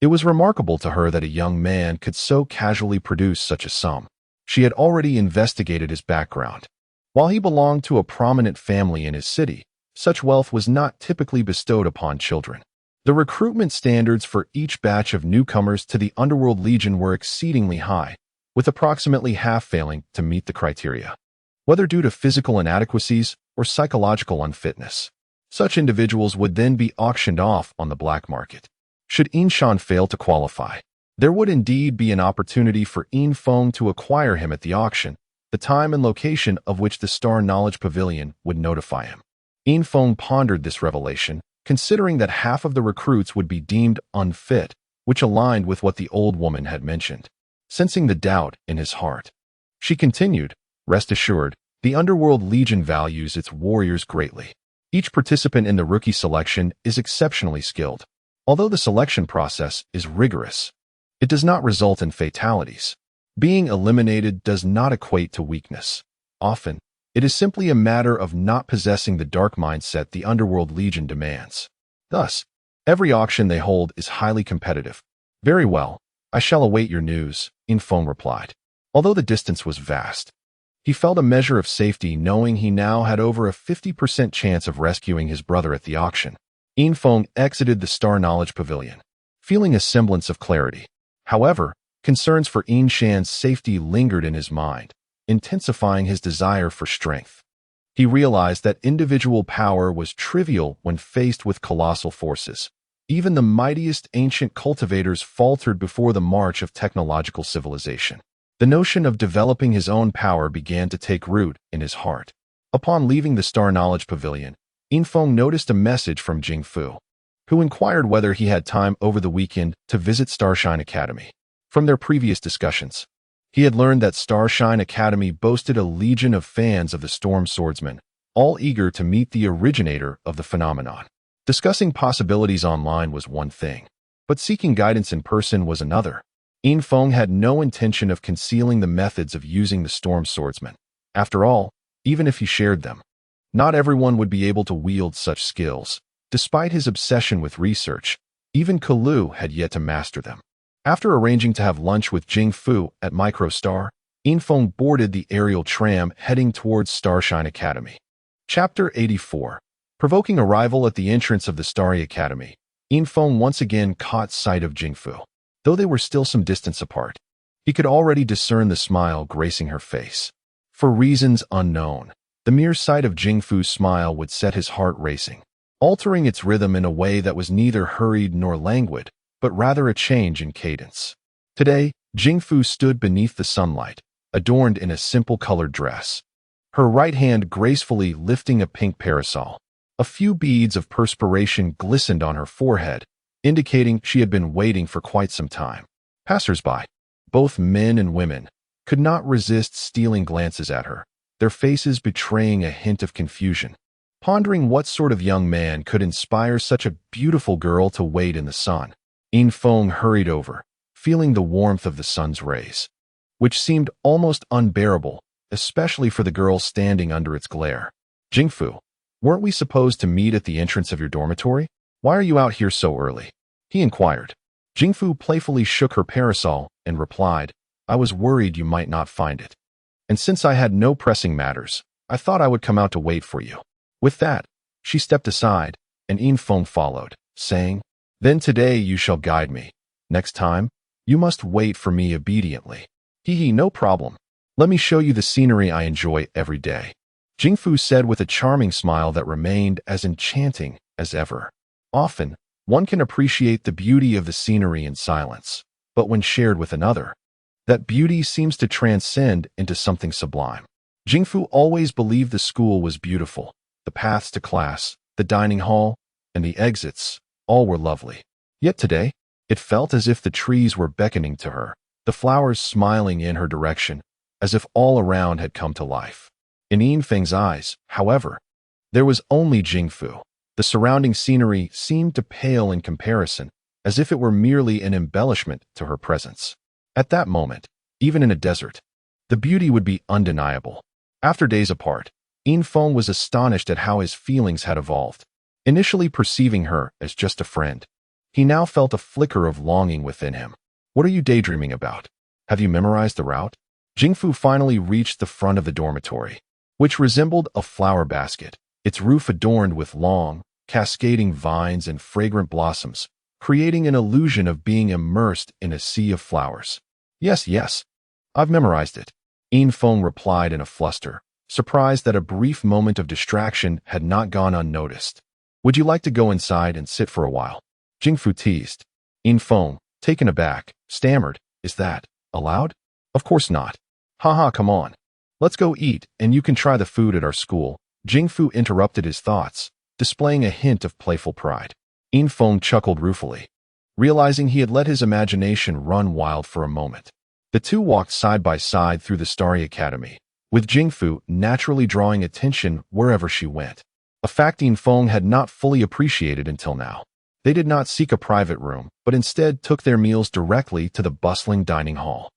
It was remarkable to her that a young man could so casually produce such a sum. She had already investigated his background. While he belonged to a prominent family in his city, such wealth was not typically bestowed upon children. The recruitment standards for each batch of newcomers to the Underworld Legion were exceedingly high, with approximately half failing to meet the criteria. Whether due to physical inadequacies or psychological unfitness, such individuals would then be auctioned off on the black market. Should Inshan fail to qualify, there would indeed be an opportunity for Infong to acquire him at the auction, the time and location of which the Star Knowledge Pavilion would notify him. Infong pondered this revelation, considering that half of the recruits would be deemed unfit, which aligned with what the old woman had mentioned. Sensing the doubt in his heart, she continued, rest assured, the Underworld Legion values its warriors greatly. Each participant in the rookie selection is exceptionally skilled. Although the selection process is rigorous, it does not result in fatalities. Being eliminated does not equate to weakness. Often, it is simply a matter of not possessing the dark mindset the Underworld Legion demands. Thus, every auction they hold is highly competitive. Very well, I shall await your news, Infong replied. Although the distance was vast, he felt a measure of safety knowing he now had over a 50% chance of rescuing his brother at the auction. Infong exited the Star Knowledge Pavilion, feeling a semblance of clarity. However, concerns for Inshan's safety lingered in his mind, intensifying his desire for strength. He realized that individual power was trivial when faced with colossal forces. Even the mightiest ancient cultivators faltered before the march of technological civilization. The notion of developing his own power began to take root in his heart. Upon leaving the Star Knowledge Pavilion, Infong noticed a message from Jingfu, who inquired whether he had time over the weekend to visit Starshine Academy. From their previous discussions, he had learned that Starshine Academy boasted a legion of fans of the Storm Swordsman, all eager to meet the originator of the phenomenon. Discussing possibilities online was one thing, but seeking guidance in person was another. Infong had no intention of concealing the methods of using the Storm Swordsman. After all, even if he shared them, not everyone would be able to wield such skills. Despite his obsession with research, even Kalu had yet to master them. After arranging to have lunch with Jingfu at Microstar, Infong boarded the aerial tram heading towards Starshine Academy. Chapter 84. Provoking arrival at the entrance of the Starry Academy, Infong once again caught sight of Jingfu. Though they were still some distance apart, he could already discern the smile gracing her face. For reasons unknown, the mere sight of Jingfu's smile would set his heart racing, altering its rhythm in a way that was neither hurried nor languid, but rather a change in cadence. Today, Jingfu stood beneath the sunlight, adorned in a simple colored dress, her right hand gracefully lifting a pink parasol. A few beads of perspiration glistened on her forehead, indicating she had been waiting for quite some time. Passers-by, both men and women, could not resist stealing glances at her, their faces betraying a hint of confusion, pondering what sort of young man could inspire such a beautiful girl to wait in the sun. Infiltration hurried over, feeling the warmth of the sun's rays, which seemed almost unbearable, especially for the girl standing under its glare. Jingfu, weren't we supposed to meet at the entrance of your dormitory? Why are you out here so early? He inquired. Jingfu playfully shook her parasol and replied, I was worried you might not find it. And since I had no pressing matters, I thought I would come out to wait for you. With that, she stepped aside, and Infiltration followed, saying, Then today you shall guide me. Next time, you must wait for me obediently. Hee, no problem. Let me show you the scenery I enjoy every day. Jingfu said with a charming smile that remained as enchanting as ever. Often, one can appreciate the beauty of the scenery in silence, but when shared with another, that beauty seems to transcend into something sublime. Jingfu always believed the school was beautiful. The paths to class, the dining hall, and the exits, all were lovely. Yet today, it felt as if the trees were beckoning to her, the flowers smiling in her direction, as if all around had come to life. In Infiltration's eyes, however, there was only Jingfu. The surrounding scenery seemed to pale in comparison, as if it were merely an embellishment to her presence. At that moment, even in a desert, the beauty would be undeniable. After days apart, Infiltration was astonished at how his feelings had evolved. Initially perceiving her as just a friend, he now felt a flicker of longing within him. What are you daydreaming about? Have you memorized the route? Jingfu finally reached the front of the dormitory, which resembled a flower basket, its roof adorned with long, cascading vines and fragrant blossoms, creating an illusion of being immersed in a sea of flowers. Yes, I've memorized it. Infiltration replied in a fluster, surprised that a brief moment of distraction had not gone unnoticed. Would you like to go inside and sit for a while? Jingfu teased. Infiltration, taken aback, stammered, Is that allowed? Of course not. Haha, come on. Let's go eat, and you can try the food at our school. Jingfu interrupted his thoughts, displaying a hint of playful pride. Infiltration chuckled ruefully, realizing he had let his imagination run wild for a moment. The two walked side by side through the Starry Academy, with Jingfu naturally drawing attention wherever she went. A fact Infiltration had not fully appreciated until now. They did not seek a private room, but instead took their meals directly to the bustling dining hall.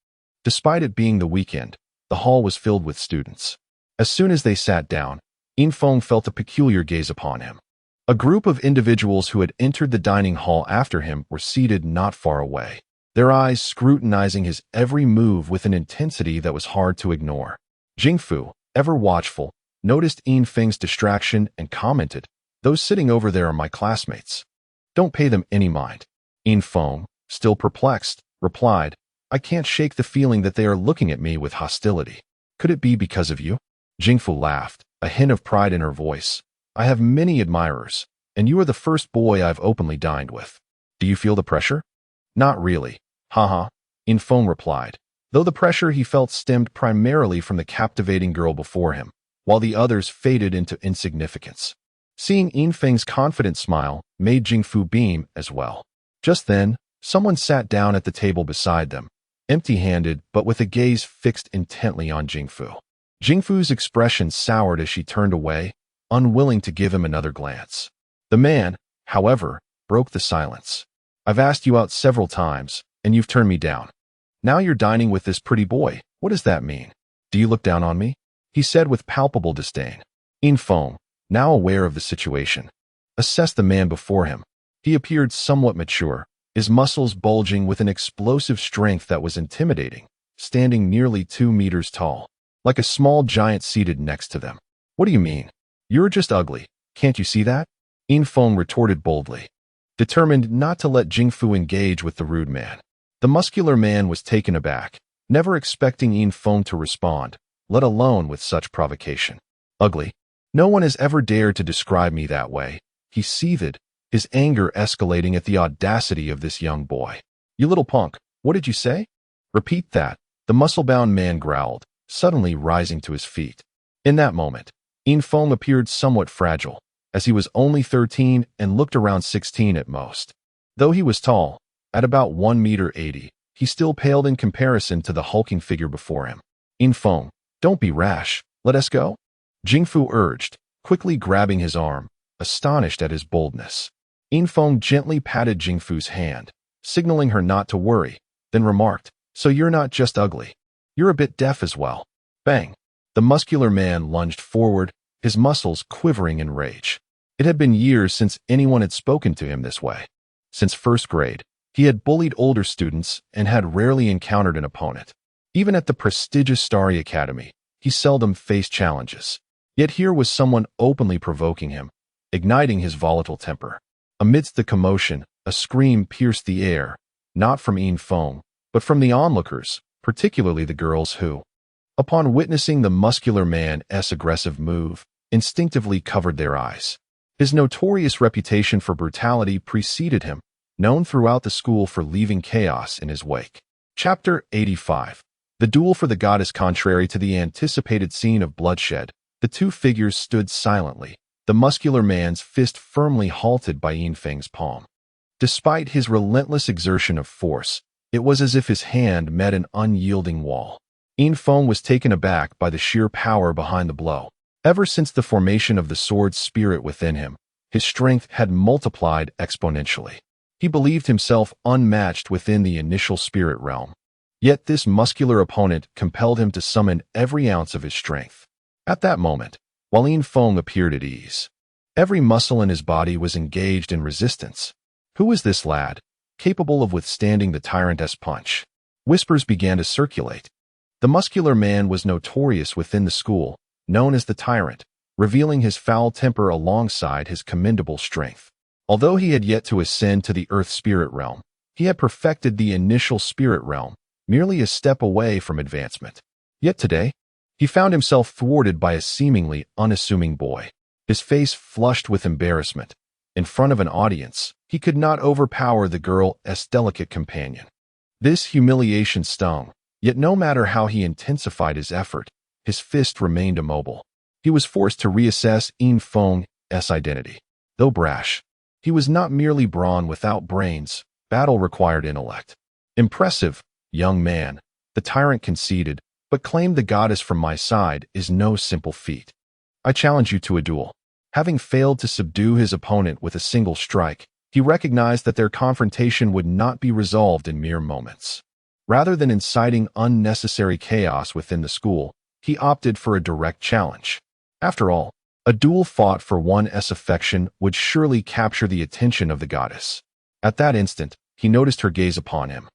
Despite it being the weekend, the hall was filled with students. As soon as they sat down, Infiltration felt a peculiar gaze upon him. A group of individuals who had entered the dining hall after him were seated not far away, their eyes scrutinizing his every move with an intensity that was hard to ignore. Jingfu, ever watchful, noticed Infiltration's distraction and commented, Those sitting over there are my classmates. Don't pay them any mind. Infiltration, still perplexed, replied, I can't shake the feeling that they are looking at me with hostility. Could it be because of you? Jingfu laughed, a hint of pride in her voice. I have many admirers, and you are the first boy I've openly dined with. Do you feel the pressure? Not really. Haha, Infiltration replied, though the pressure he felt stemmed primarily from the captivating girl before him, while the others faded into insignificance. Seeing Infiltration's confident smile made Jingfu beam as well. Just then, someone sat down at the table beside them, empty-handed but with a gaze fixed intently on Jingfu. Jingfu's expression soured as she turned away, unwilling to give him another glance. The man, however, broke the silence. I've asked you out several times, and you've turned me down. Now you're dining with this pretty boy. What does that mean? Do you look down on me? He said with palpable disdain. Infiltration, now aware of the situation, assessed the man before him. He appeared somewhat mature, his muscles bulging with an explosive strength that was intimidating, standing nearly 2 meters tall, like a small giant seated next to them. What do you mean? You're just ugly. Can't you see that? Infiltration retorted boldly, determined not to let Jingfu engage with the rude man. The muscular man was taken aback, never expecting Infiltration to respond, let alone with such provocation. Ugly? No one has ever dared to describe me that way, he seethed, his anger escalating at the audacity of this young boy. You little punk, what did you say? Repeat that, the muscle-bound man growled, suddenly rising to his feet. In that moment, Infiltration appeared somewhat fragile, as he was only 13 and looked around 16 at most. Though he was tall, at about 1 meter 80, he still paled in comparison to the hulking figure before him. Infiltration, don't be rash, let us go? Jingfu urged, quickly grabbing his arm, astonished at his boldness. Infiltration gently patted Jingfu's hand, signaling her not to worry, then remarked, so you're not just ugly. You're a bit deaf as well. Bang! The muscular man lunged forward, his muscles quivering in rage. It had been years since anyone had spoken to him this way. Since first grade, he had bullied older students and had rarely encountered an opponent. Even at the prestigious Starry Academy, he seldom faced challenges. Yet here was someone openly provoking him, igniting his volatile temper. Amidst the commotion, a scream pierced the air, not from Infiltration, but from the onlookers, particularly the girls who, upon witnessing the muscular man's aggressive move, instinctively covered their eyes. His notorious reputation for brutality preceded him, known throughout the school for leaving chaos in his wake. Chapter 85. The duel for the goddess. Contrary to the anticipated scene of bloodshed, the two figures stood silently, the muscular man's fist firmly halted by Infiltration's palm. Despite his relentless exertion of force, it was as if his hand met an unyielding wall. Infiltration was taken aback by the sheer power behind the blow. Ever since the formation of the sword spirit within him, his strength had multiplied exponentially. He believed himself unmatched within the initial spirit realm. Yet this muscular opponent compelled him to summon every ounce of his strength. At that moment, while Infiltration appeared at ease, every muscle in his body was engaged in resistance. Who is this lad, capable of withstanding the tyrant's punch? Whispers began to circulate. The muscular man was notorious within the school, known as the tyrant, revealing his foul temper alongside his commendable strength. Although he had yet to ascend to the earth spirit realm, he had perfected the initial spirit realm, merely a step away from advancement. Yet today, he found himself thwarted by a seemingly unassuming boy. His face flushed with embarrassment. In front of an audience, he could not overpower the girl's delicate companion. This humiliation stung, yet no matter how he intensified his effort, his fist remained immobile. He was forced to reassess Infiltration's identity. Though brash, he was not merely brawn without brains. Battle required intellect. Impressive, young man, the tyrant conceded, but claimed the goddess from my side is no simple feat. I challenge you to a duel. Having failed to subdue his opponent with a single strike, he recognized that their confrontation would not be resolved in mere moments. Rather than inciting unnecessary chaos within the school, he opted for a direct challenge. After all, a duel fought for one's affection would surely capture the attention of the goddess. At that instant, he noticed her gaze upon him,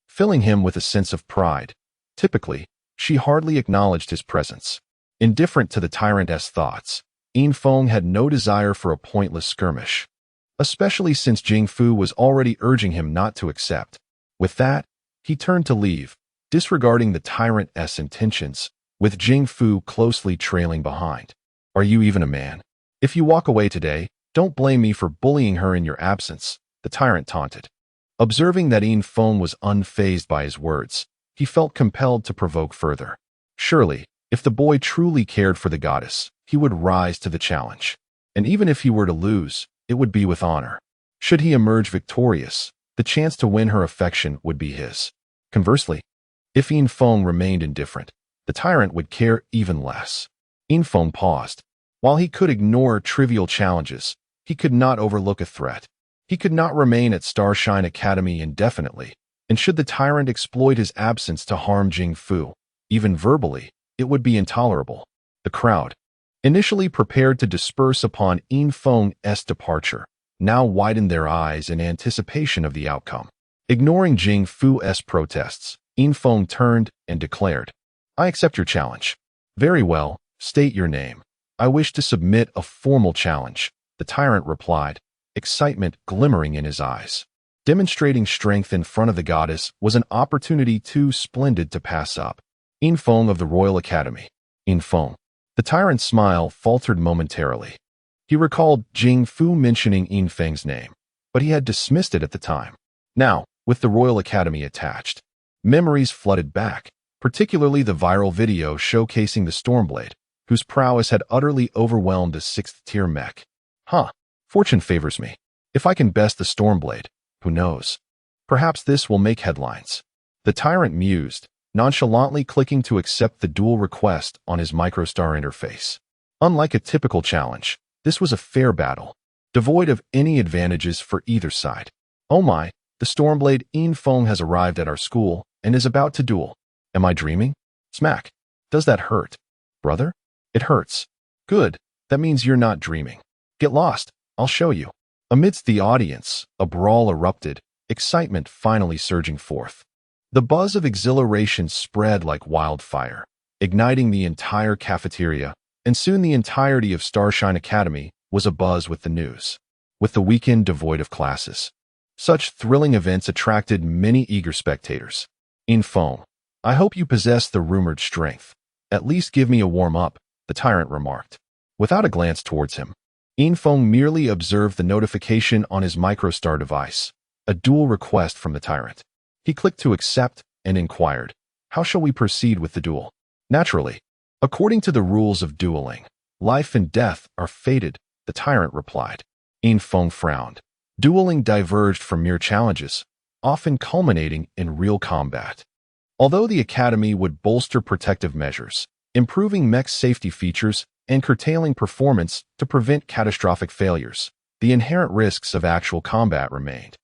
filling him with a sense of pride. Typically, she hardly acknowledged his presence. Indifferent to the tyrant's thoughts, Infiltration had no desire for a pointless skirmish, especially since Jingfu was already urging him not to accept. With that, he turned to leave, disregarding the tyrant's intentions, with Jingfu closely trailing behind. Are you even a man? If you walk away today, don't blame me for bullying her in your absence, the tyrant taunted. Observing that Infiltration was unfazed by his words, he felt compelled to provoke further. Surely, if the boy truly cared for the goddess, he would rise to the challenge. And even if he were to lose, it would be with honor. Should he emerge victorious, the chance to win her affection would be his. Conversely, if Infiltration remained indifferent, the tyrant would care even less. Infiltration paused. While he could ignore trivial challenges, he could not overlook a threat. He could not remain at Starshine Academy indefinitely, and should the tyrant exploit his absence to harm Jingfu, even verbally, it would be intolerable. The crowd, initially prepared to disperse upon Infiltration's departure, now widened their eyes in anticipation of the outcome. Ignoring Jingfu's protests, Infiltration turned and declared, I accept your challenge. Very well, state your name. I wish to submit a formal challenge, the tyrant replied, excitement glimmering in his eyes. Demonstrating strength in front of the goddess was an opportunity too splendid to pass up. Infiltration of the Royal Academy. Infiltration. The tyrant's smile faltered momentarily. He recalled Jingfu mentioning Infiltration's name, but he had dismissed it at the time. Now, with the Royal Academy attached, memories flooded back, particularly the viral video showcasing the Stormblade, whose prowess had utterly overwhelmed the 6th-tier mech. Huh. Fortune favors me. If I can best the Stormblade, who knows? Perhaps this will make headlines. The tyrant mused, nonchalantly clicking to accept the duel request on his microstar interface. Unlike a typical challenge, this was a fair battle, devoid of any advantages for either side. Oh my, the Stormblade Infiltration has arrived at our school and is about to duel. Am I dreaming? Smack. Does that hurt? Brother? It hurts. Good, that means you're not dreaming. Get lost, I'll show you. Amidst the audience, a brawl erupted, excitement finally surging forth. The buzz of exhilaration spread like wildfire, igniting the entire cafeteria, and soon the entirety of Starshine Academy was abuzz with the news. With the weekend devoid of classes, such thrilling events attracted many eager spectators. Infiltration, I hope you possess the rumored strength. At least give me a warm-up, the tyrant remarked. Without a glance towards him, Infiltration merely observed the notification on his microstar device, a duel request from the tyrant. He clicked to accept and inquired, how shall we proceed with the duel? Naturally, according to the rules of dueling, life and death are fated, the tyrant replied. Infiltration frowned. Dueling diverged from mere challenges, often culminating in real combat. Although the Academy would bolster protective measures, improving Mech's safety features and curtailing performance to prevent catastrophic failures, the inherent risks of actual combat remained,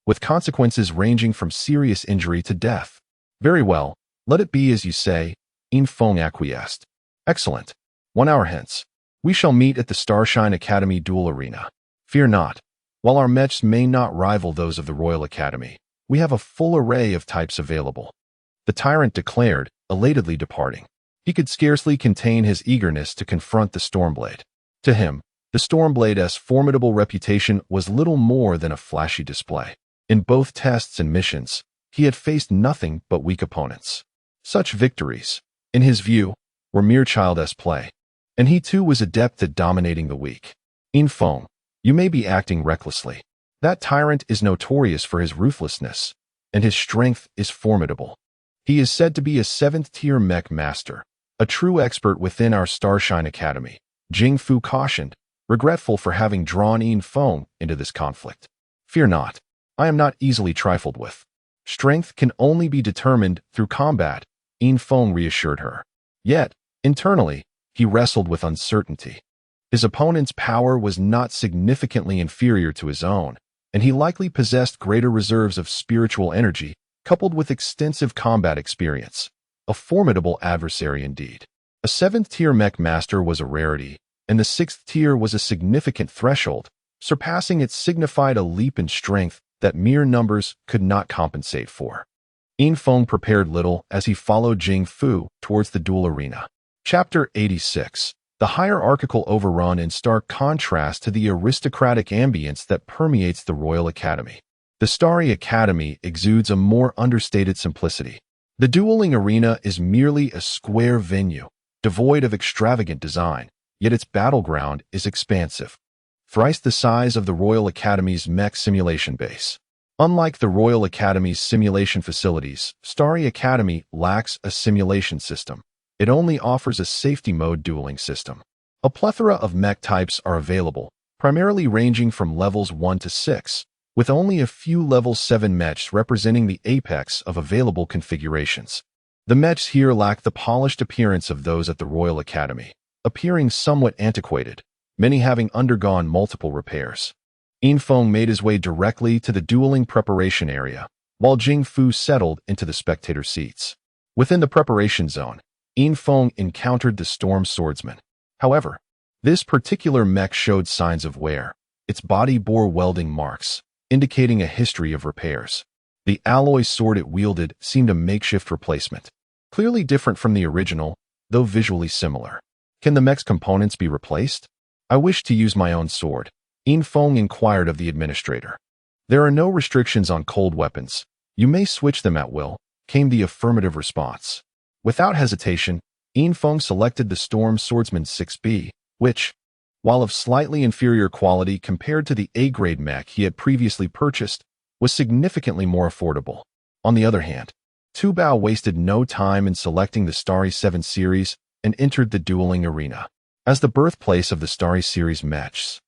with consequences ranging from serious injury to death. Very well, let it be as you say, Infiltration acquiesced. Excellent. 1 hour hence, we shall meet at the Starshine Academy duel arena. Fear not. While our mechs may not rival those of the Royal Academy, we have a full array of types available. The tyrant declared, elatedly departing. He could scarcely contain his eagerness to confront the Stormblade. To him, the Stormblade's formidable reputation was little more than a flashy display. In both tests and missions, he had faced nothing but weak opponents. Such victories, in his view, were mere childish play, and he too was adept at dominating the weak. Infiltration, you may be acting recklessly. That tyrant is notorious for his ruthlessness, and his strength is formidable. He is said to be a 7th-tier mech master, a true expert within our Starshine Academy, Jing Fu cautioned, regretful for having drawn Infiltration into this conflict. Fear not. I am not easily trifled with. Strength can only be determined through combat, Infiltration reassured her. Yet, internally, he wrestled with uncertainty. His opponent's power was not significantly inferior to his own, and he likely possessed greater reserves of spiritual energy, coupled with extensive combat experience. A formidable adversary indeed. A 7th-tier mech master was a rarity, and the 6th tier was a significant threshold, surpassing it signified a leap in strength that mere numbers could not compensate for. Infiltration prepared little as he followed Jing Fu towards the duel arena. Chapter 86. The hierarchical overrun in stark contrast to the aristocratic ambience that permeates the Royal Academy. The Starry Academy exudes a more understated simplicity. The dueling arena is merely a square venue, devoid of extravagant design, yet its battleground is expansive. Thrice the size of the Royal Academy's mech simulation base. Unlike the Royal Academy's simulation facilities, Starry Academy lacks a simulation system. It only offers a safety mode dueling system. A plethora of mech types are available, primarily ranging from levels 1 to 6, with only a few level 7 mechs representing the apex of available configurations. The mechs here lack the polished appearance of those at the Royal Academy, appearing somewhat antiquated, many having undergone multiple repairs. Infiltration made his way directly to the dueling preparation area, while Jing Fu settled into the spectator seats. Within the preparation zone, Infiltration encountered the Storm Swordsman. However, this particular mech showed signs of wear. Its body bore welding marks, indicating a history of repairs. The alloy sword it wielded seemed a makeshift replacement, clearly different from the original, though visually similar. Can the mech's components be replaced? I wish to use my own sword, Infiltration inquired of the administrator. There are no restrictions on cold weapons. You may switch them at will, came the affirmative response. Without hesitation, Infiltration selected the Storm Swordsman 6B, which, while of slightly inferior quality compared to the A-grade mech he had previously purchased, was significantly more affordable. On the other hand, Tu Bao wasted no time in selecting the Starry 7 series and entered the dueling arena. As the birthplace of the Starry series mechs,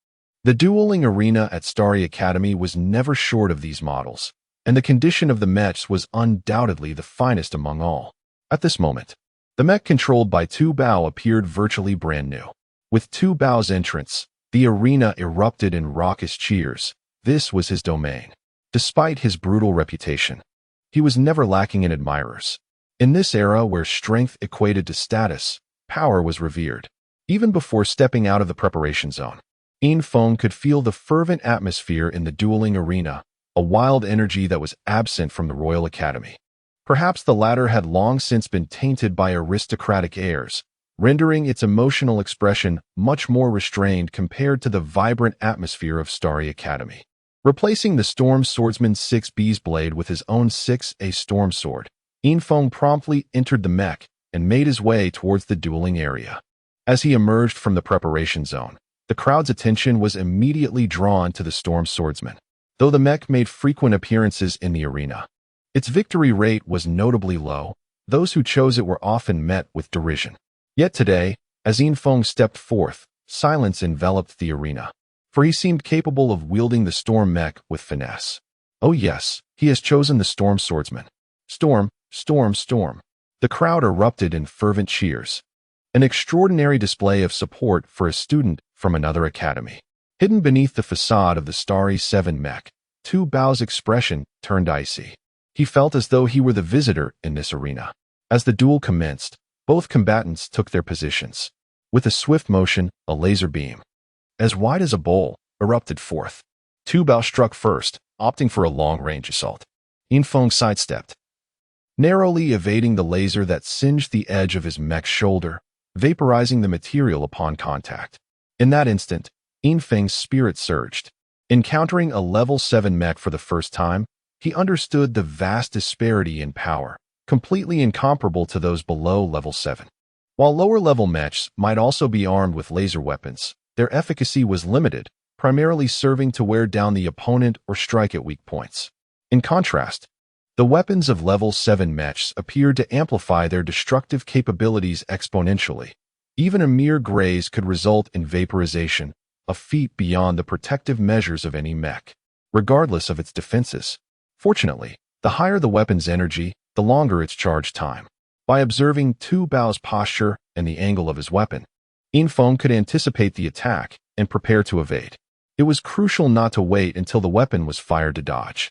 The dueling arena at Starry Academy was never short of these models, and the condition of the mechs was undoubtedly the finest among all. At this moment, the mech controlled by Tu Bao appeared virtually brand new. With Tu Bao's entrance, the arena erupted in raucous cheers. This was his domain. Despite his brutal reputation, he was never lacking in admirers. In this era where strength equated to status, power was revered. Even before stepping out of the preparation zone, Yin Feng could feel the fervent atmosphere in the dueling arena, a wild energy that was absent from the Royal Academy. Perhaps the latter had long since been tainted by aristocratic airs, rendering its emotional expression much more restrained compared to the vibrant atmosphere of Starry Academy. Replacing the Storm Swordsman's 6B's blade with his own 6A Storm Sword, Yin Feng promptly entered the mech and made his way towards the dueling area. As he emerged from the preparation zone, the crowd's attention was immediately drawn to the Storm Swordsman. Though the mech made frequent appearances in the arena, its victory rate was notably low. Those who chose it were often met with derision. Yet today, as Yin Feng stepped forth, silence enveloped the arena, for he seemed capable of wielding the Storm mech with finesse. Oh yes, he has chosen the Storm Swordsman. Storm, storm, storm. The crowd erupted in fervent cheers. An extraordinary display of support for a student from another academy. Hidden beneath the facade of the Starry 7 mech, Tu Bao's expression turned icy. He felt as though he were the visitor in this arena. As the duel commenced, both combatants took their positions. With a swift motion, a laser beam, as wide as a bowl, erupted forth. Tu Bao struck first, opting for a long-range assault. Yin Feng sidestepped, narrowly evading the laser that singed the edge of his mech's shoulder, vaporizing the material upon contact. In that instant, Yin Feng's spirit surged. Encountering a level 7 mech for the first time, he understood the vast disparity in power, completely incomparable to those below level 7. While lower-level mechs might also be armed with laser weapons, their efficacy was limited, primarily serving to wear down the opponent or strike at weak points. In contrast, the weapons of level 7 mechs appeared to amplify their destructive capabilities exponentially. Even a mere graze could result in vaporization, a feat beyond the protective measures of any mech, regardless of its defenses. Fortunately, the higher the weapon's energy, the longer its charge time. By observing Tu Bao's posture and the angle of his weapon, Yin Feng could anticipate the attack and prepare to evade. It was crucial not to wait until the weapon was fired to dodge.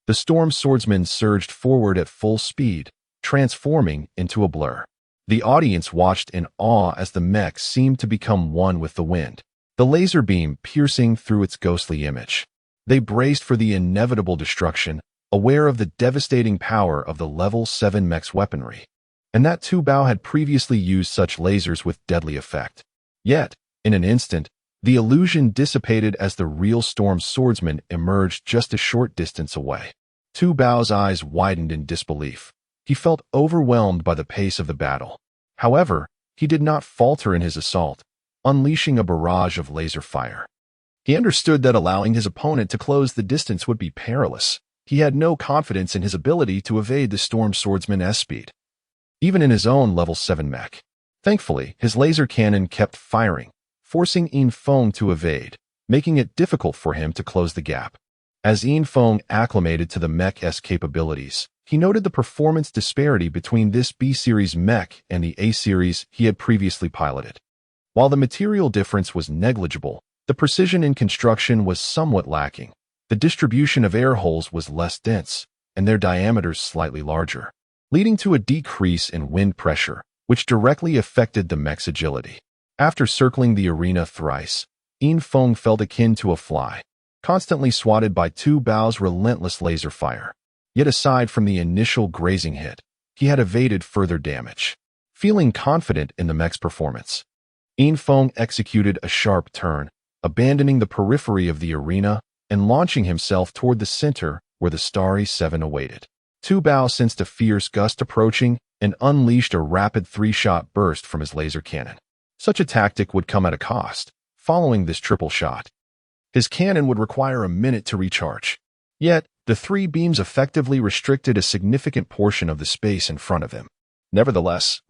The Storm Swordsman surged forward at full speed, transforming into a blur. The audience watched in awe as the mech seemed to become one with the wind, the laser beam piercing through its ghostly image. They braced for the inevitable destruction, aware of the devastating power of the level 7 mech's weaponry, and that Tu Bao had previously used such lasers with deadly effect. Yet, in an instant, the illusion dissipated as the real Storm Swordsman emerged just a short distance away. Tu Bao's eyes widened in disbelief. He felt overwhelmed by the pace of the battle. However, he did not falter in his assault, unleashing a barrage of laser fire. He understood that allowing his opponent to close the distance would be perilous. He had no confidence in his ability to evade the Storm Swordsman's speed, even in his own level 7 mech. Thankfully, his laser cannon kept firing, forcing Yin Feng to evade, making it difficult for him to close the gap. As Yin Feng acclimated to the mech's capabilities, he noted the performance disparity between this B-series mech and the A-series he had previously piloted. While the material difference was negligible, the precision in construction was somewhat lacking. The distribution of air holes was less dense, and their diameters slightly larger, leading to a decrease in wind pressure, which directly affected the mech's agility. After circling the arena thrice, Yin Feng felt akin to a fly, constantly swatted by Tu Bao's relentless laser fire. Yet aside from the initial grazing hit, he had evaded further damage. Feeling confident in the mech's performance, Yin Feng executed a sharp turn, abandoning the periphery of the arena and launching himself toward the center where the Starry 7 awaited. Tu Bao sensed a fierce gust approaching and unleashed a rapid 3-shot burst from his laser cannon. Such a tactic would come at a cost. Following this triple shot, his cannon would require a minute to recharge. Yet, the 3 beams effectively restricted a significant portion of the space in front of him. Nevertheless,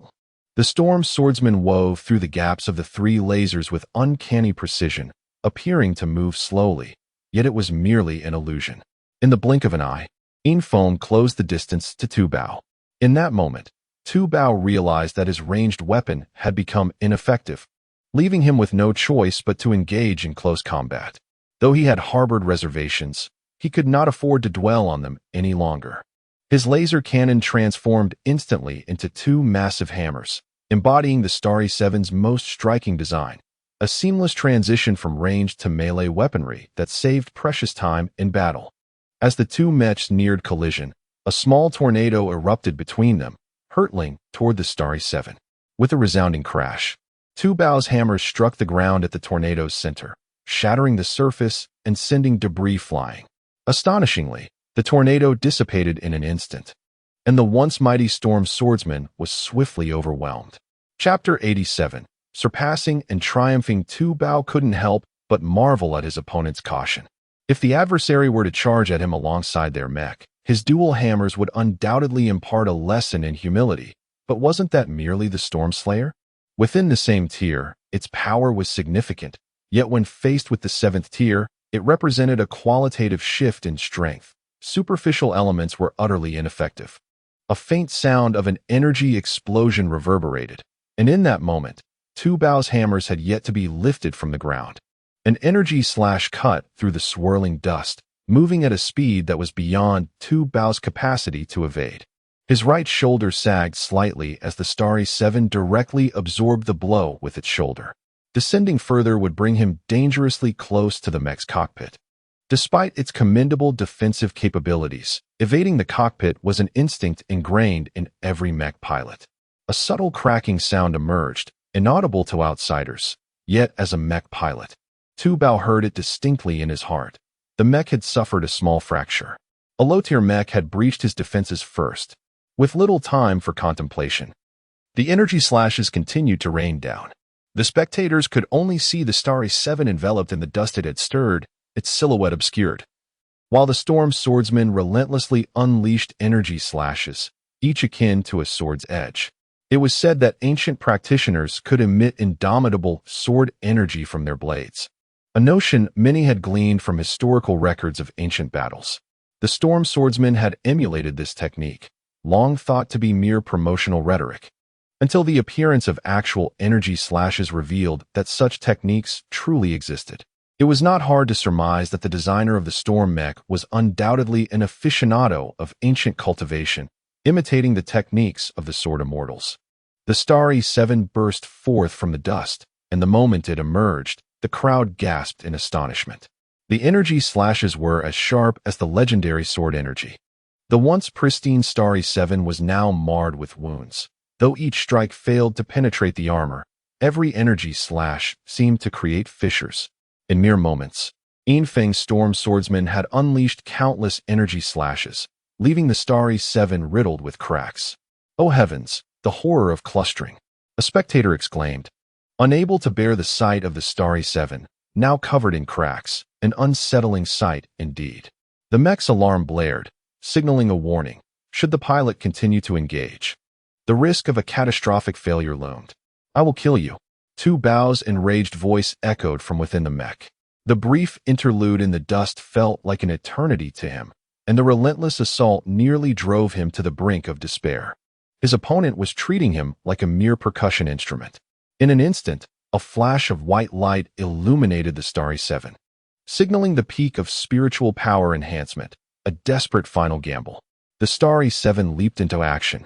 the Storm Swordsman wove through the gaps of the 3 lasers with uncanny precision, appearing to move slowly, yet it was merely an illusion. In the blink of an eye, Infiltration closed the distance to Tu Bao. In that moment, Tu Bao realized that his ranged weapon had become ineffective, leaving him with no choice but to engage in close combat. Though he had harbored reservations, he could not afford to dwell on them any longer. His laser cannon transformed instantly into two massive hammers, embodying the Starry 7's most striking design, a seamless transition from ranged to melee weaponry that saved precious time in battle. As the two mechs neared collision, a small tornado erupted between them, hurtling toward the Starry 7. With a resounding crash, Tu Bao's hammers struck the ground at the tornado's center, shattering the surface and sending debris flying. Astonishingly, the tornado dissipated in an instant, and the once mighty storm swordsman was swiftly overwhelmed. Chapter 87. Surpassing and triumphing. Tu Bao couldn't help but marvel at his opponent's caution. If the adversary were to charge at him alongside their mech, his dual hammers would undoubtedly impart a lesson in humility. But wasn't that merely the Storm Slayer? Within the same tier, its power was significant, yet when faced with the 7th tier, it represented a qualitative shift in strength. Superficial elements were utterly ineffective. A faint sound of an energy explosion reverberated, and in that moment, Tu Bao's hammers had yet to be lifted from the ground. An energy slash cut through the swirling dust, moving at a speed that was beyond Tu Bao's capacity to evade. His right shoulder sagged slightly as the Starry 7 directly absorbed the blow with its shoulder. Descending further would bring him dangerously close to the mech's cockpit. Despite its commendable defensive capabilities, evading the cockpit was an instinct ingrained in every mech pilot. A subtle cracking sound emerged, inaudible to outsiders, yet as a mech pilot, Tu Bao heard it distinctly in his heart. The mech had suffered a small fracture. A low-tier mech had breached his defenses first, with little time for contemplation. The energy slashes continued to rain down. The spectators could only see the Starry 7 enveloped in the dust it had stirred, its silhouette obscured, while the storm swordsman relentlessly unleashed energy slashes, each akin to a sword's edge. It was said that ancient practitioners could emit indomitable sword energy from their blades, a notion many had gleaned from historical records of ancient battles. The storm swordsman had emulated this technique, long thought to be mere promotional rhetoric, until the appearance of actual energy slashes revealed that such techniques truly existed. It was not hard to surmise that the designer of the Storm Mech was undoubtedly an aficionado of ancient cultivation, imitating the techniques of the Sword Immortals. The Starry 7 burst forth from the dust, and the moment it emerged, the crowd gasped in astonishment. The energy slashes were as sharp as the legendary sword energy. The once pristine Starry 7 was now marred with wounds. Though each strike failed to penetrate the armor, every energy slash seemed to create fissures. In mere moments, Infang's storm swordsman had unleashed countless energy slashes, leaving the Starry 7 riddled with cracks. Oh heavens, the horror of clustering! A spectator exclaimed. Unable to bear the sight of the Starry 7, now covered in cracks, an unsettling sight indeed. The mech's alarm blared, signaling a warning, should the pilot continue to engage. The risk of a catastrophic failure loomed. I will kill you. Tu Bao's enraged voice echoed from within the mech. The brief interlude in the dust felt like an eternity to him, and the relentless assault nearly drove him to the brink of despair. His opponent was treating him like a mere percussion instrument. In an instant, a flash of white light illuminated the Starry 7, signaling the peak of spiritual power enhancement, a desperate final gamble. The Starry 7 leaped into action,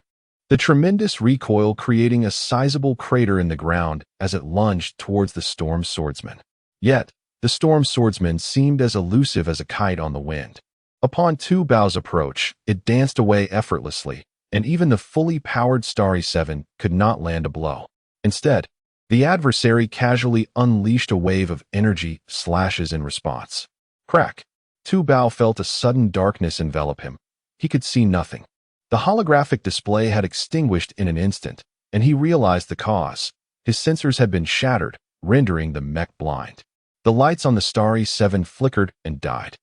the tremendous recoil creating a sizable crater in the ground as it lunged towards the storm swordsman. Yet, the storm swordsman seemed as elusive as a kite on the wind. Upon Tu Bao's approach, it danced away effortlessly, and even the fully powered Starry 7 could not land a blow. Instead, the adversary casually unleashed a wave of energy slashes in response. Crack! Tu Bao felt a sudden darkness envelop him. He could see nothing. The holographic display had extinguished in an instant, and he realized the cause. His sensors had been shattered, rendering the mech blind. The lights on the Starry 7 flickered and died,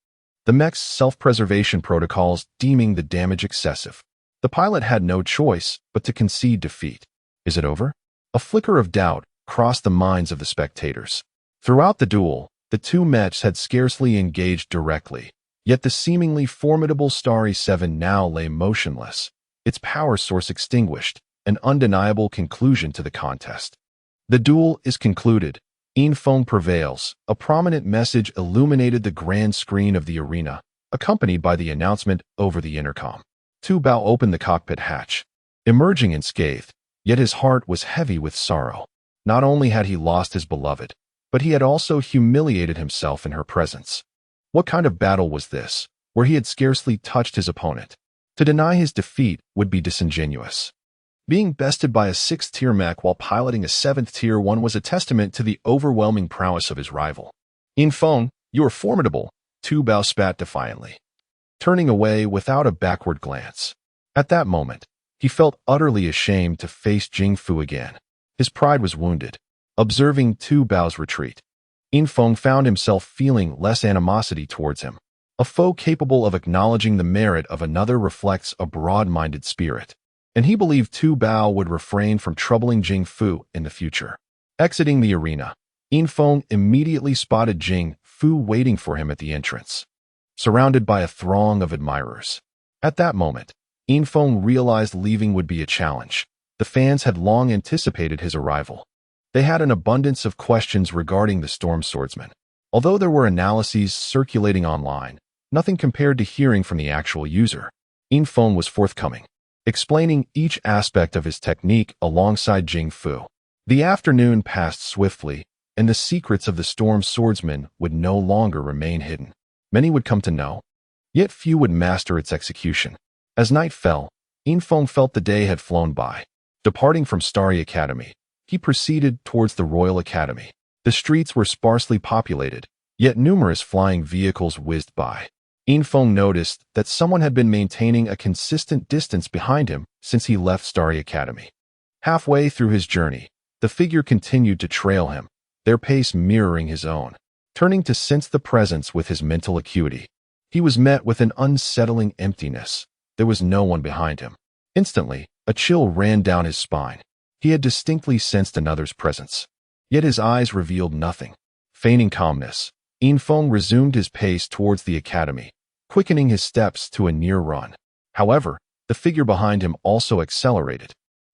the mech's self-preservation protocols deeming the damage excessive. The pilot had no choice but to concede defeat. Is it over? A flicker of doubt crossed the minds of the spectators. Throughout the duel, The two Mechs had scarcely engaged directly, yet the seemingly formidable Starry 7 now lay motionless, its power source extinguished, an undeniable conclusion to the contest. The duel is concluded. Infiltration prevails. A prominent message illuminated the grand screen of the arena, accompanied by the announcement over the intercom. Bao opened the cockpit hatch, emerging unscathed, yet his heart was heavy with sorrow. Not only had he lost his beloved, but he had also humiliated himself in her presence. What kind of battle was this, where he had scarcely touched his opponent? To deny his defeat would be disingenuous. Being bested by a 6th-tier mech while piloting a 7th-tier one was a testament to the overwhelming prowess of his rival. Infiltration, you are formidable, Bao spat defiantly, turning away without a backward glance. At that moment, he felt utterly ashamed to face Jingfu again. His pride was wounded. Observing Bao's retreat, Infiltration found himself feeling less animosity towards him. A foe capable of acknowledging the merit of another reflects a broad-minded spirit, and he believed Bao would refrain from troubling Jingfu in the future. Exiting the arena, Infiltration immediately spotted Jingfu waiting for him at the entrance, surrounded by a throng of admirers. At that moment, Infiltration realized leaving would be a challenge. The fans had long anticipated his arrival. They had an abundance of questions regarding the Storm Swordsman. Although there were analyses circulating online, nothing compared to hearing from the actual user. Infiltration was forthcoming, explaining each aspect of his technique alongside Jingfu. The afternoon passed swiftly, and the secrets of the Storm Swordsman would no longer remain hidden. Many would come to know, yet few would master its execution. As night fell, Infiltration felt the day had flown by. Departing from Starry Academy, he proceeded towards the Royal Academy. The streets were sparsely populated, yet numerous flying vehicles whizzed by. Infiltration noticed that someone had been maintaining a consistent distance behind him since he left Starry Academy. Halfway through his journey, the figure continued to trail him, their pace mirroring his own. Turning to sense the presence with his mental acuity, he was met with an unsettling emptiness. There was no one behind him. Instantly, a chill ran down his spine. He had distinctly sensed another's presence, yet his eyes revealed nothing. Feigning calmness, Infiltration resumed his pace towards the academy, quickening his steps to a near run. However, the figure behind him also accelerated,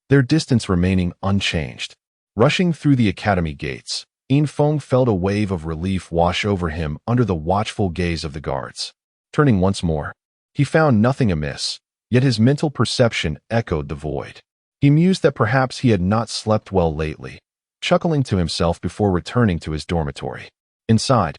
their distance remaining unchanged. Rushing through the academy gates, Infiltration felt a wave of relief wash over him under the watchful gaze of the guards. Turning once more, he found nothing amiss, yet his mental perception echoed the void. He mused that perhaps he had not slept well lately, chuckling to himself before returning to his dormitory. Inside,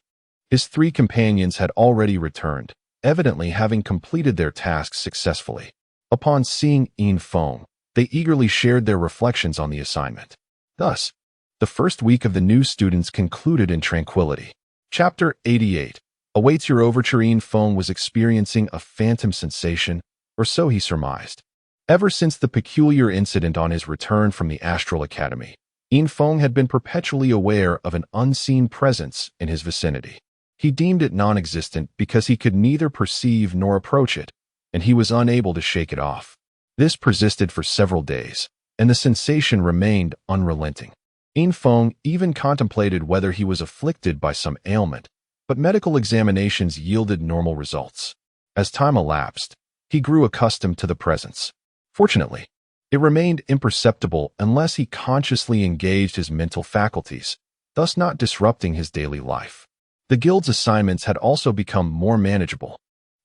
his 3 companions had already returned, evidently having completed their tasks successfully. Upon seeing Infiltration, they eagerly shared their reflections on the assignment. Thus, the first week of the new students concluded in tranquility. Chapter 88 awaits your overture. Infiltration was experiencing a phantom sensation, or so he surmised. Ever since the peculiar incident on his return from the Astral Academy, Infiltration had been perpetually aware of an unseen presence in his vicinity. He deemed it non-existent because he could neither perceive nor approach it, and he was unable to shake it off. This persisted for several days, and the sensation remained unrelenting. Infiltration even contemplated whether he was afflicted by some ailment, but medical examinations yielded normal results. As time elapsed, he grew accustomed to the presence. Fortunately, it remained imperceptible unless he consciously engaged his mental faculties, thus not disrupting his daily life. The guild's assignments had also become more manageable.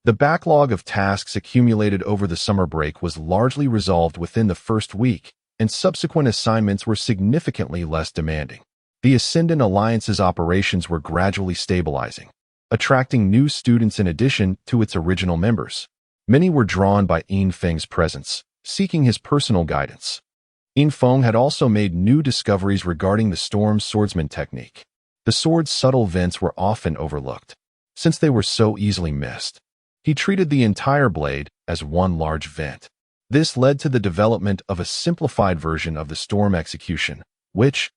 The backlog of tasks accumulated over the summer break was largely resolved within the first week, and subsequent assignments were significantly less demanding. The Ascendant Alliance's operations were gradually stabilizing, attracting new students in addition to its original members. Many were drawn by Infiltration's presence, seeking his personal guidance. Infiltration had also made new discoveries regarding the Storm Swordsman technique. The sword's subtle vents were often overlooked, since they were so easily missed. He treated the entire blade as one large vent. This led to the development of a simplified version of the storm execution, which,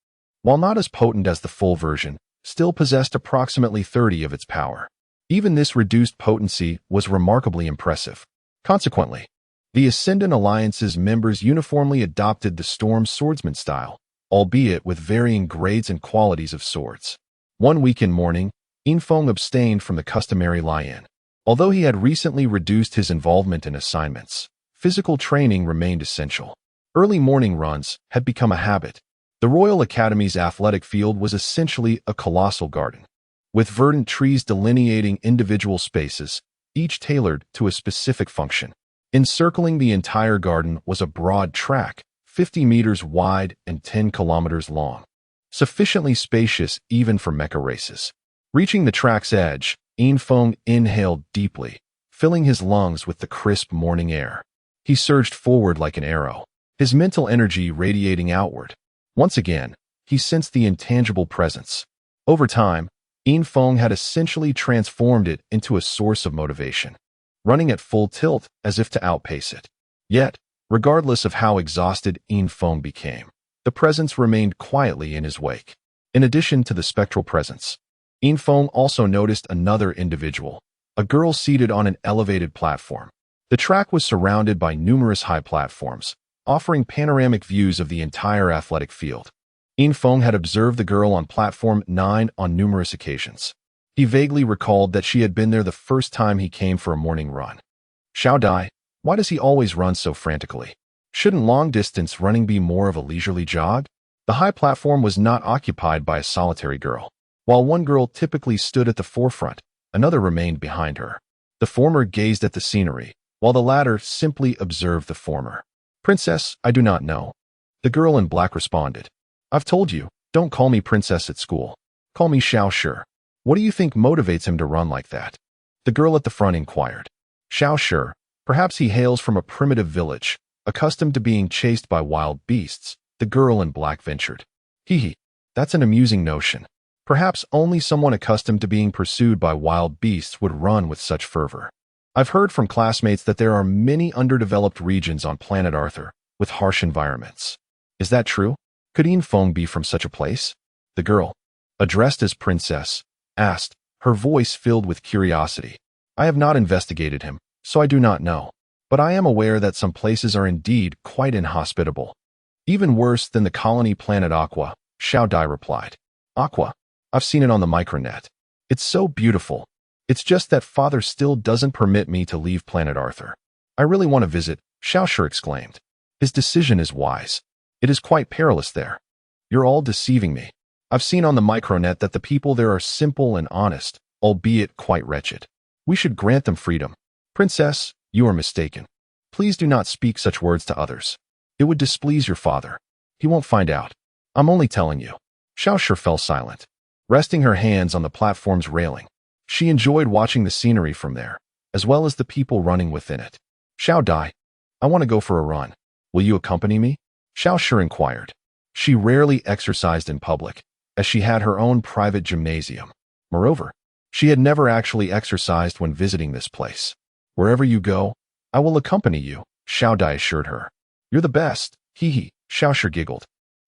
while not as potent as the full version, still possessed approximately 30 of its power. Even this reduced potency was remarkably impressive. Consequently, the Ascendant Alliance's members uniformly adopted the Storm Swordsman style, albeit with varying grades and qualities of swords. One weekend morning, Infong abstained from the customary lie-in. Although he had recently reduced his involvement in assignments, physical training remained essential. Early morning runs had become a habit. The Royal Academy's athletic field was essentially a colossal garden, with verdant trees delineating individual spaces, each tailored to a specific function. Encircling the entire garden was a broad track, 50 meters wide and 10 kilometers long, sufficiently spacious even for mecha races. Reaching the track's edge, Infong inhaled deeply, filling his lungs with the crisp morning air. He surged forward like an arrow, his mental energy radiating outward. Once again, he sensed the intangible presence. Over time, Infong had essentially transformed it into a source of motivation, running at full tilt as if to outpace it. Yet, regardless of how exhausted Infong became, the presence remained quietly in his wake. In addition to the spectral presence, Infong also noticed another individual, a girl seated on an elevated platform. The track was surrounded by numerous high platforms, offering panoramic views of the entire athletic field. Infong had observed the girl on platform 9 on numerous occasions. He vaguely recalled that she had been there the first time he came for a morning run. Showdown, why does he always run so frantically? Shouldn't long-distance running be more of a leisurely jog? The high platform was not occupied by a solitary girl. While one girl typically stood at the forefront, another remained behind her. The former gazed at the scenery, while the latter simply observed the former. "Princess, I do not know." The girl in black responded. "I've told you, don't call me princess at school. Call me Xiao Shi." "What do you think motivates him to run like that?" the girl at the front inquired. Xiao Shi, perhaps he hails from a primitive village, accustomed to being chased by wild beasts, the girl in black ventured. "Hee, that's an amusing notion. Perhaps only someone accustomed to being pursued by wild beasts would run with such fervor. I've heard from classmates that there are many underdeveloped regions on planet Arthur, with harsh environments. Is that true? Could Infong be from such a place?" The girl, addressed as princess, asked, her voice filled with curiosity. "I have not investigated him, so I do not know. But I am aware that some places are indeed quite inhospitable. Even worse than the colony planet Aqua," Xiaodai replied. "Aqua? I've seen it on the micronet. It's so beautiful. It's just that father still doesn't permit me to leave planet Arthur. I really want to visit," Xiao Shi exclaimed. "His decision is wise. It is quite perilous there. You're all deceiving me. I've seen on the micronet that the people there are simple and honest, albeit quite wretched. We should grant them freedom." "Princess, you are mistaken. Please do not speak such words to others. It would displease your father. He won't find out. I'm only telling you." Xiao Shi fell silent, resting her hands on the platform's railing. She enjoyed watching the scenery from there, as well as the people running within it. "Xiaodai, I want to go for a run. Will you accompany me?" Xiao Shi inquired. She rarely exercised in public, as she had her own private gymnasium. Moreover, she had never actually exercised when visiting this place. "Wherever you go, I will accompany you," Xiaodai assured her. "You're the best." Hee, Xiao Shi giggled.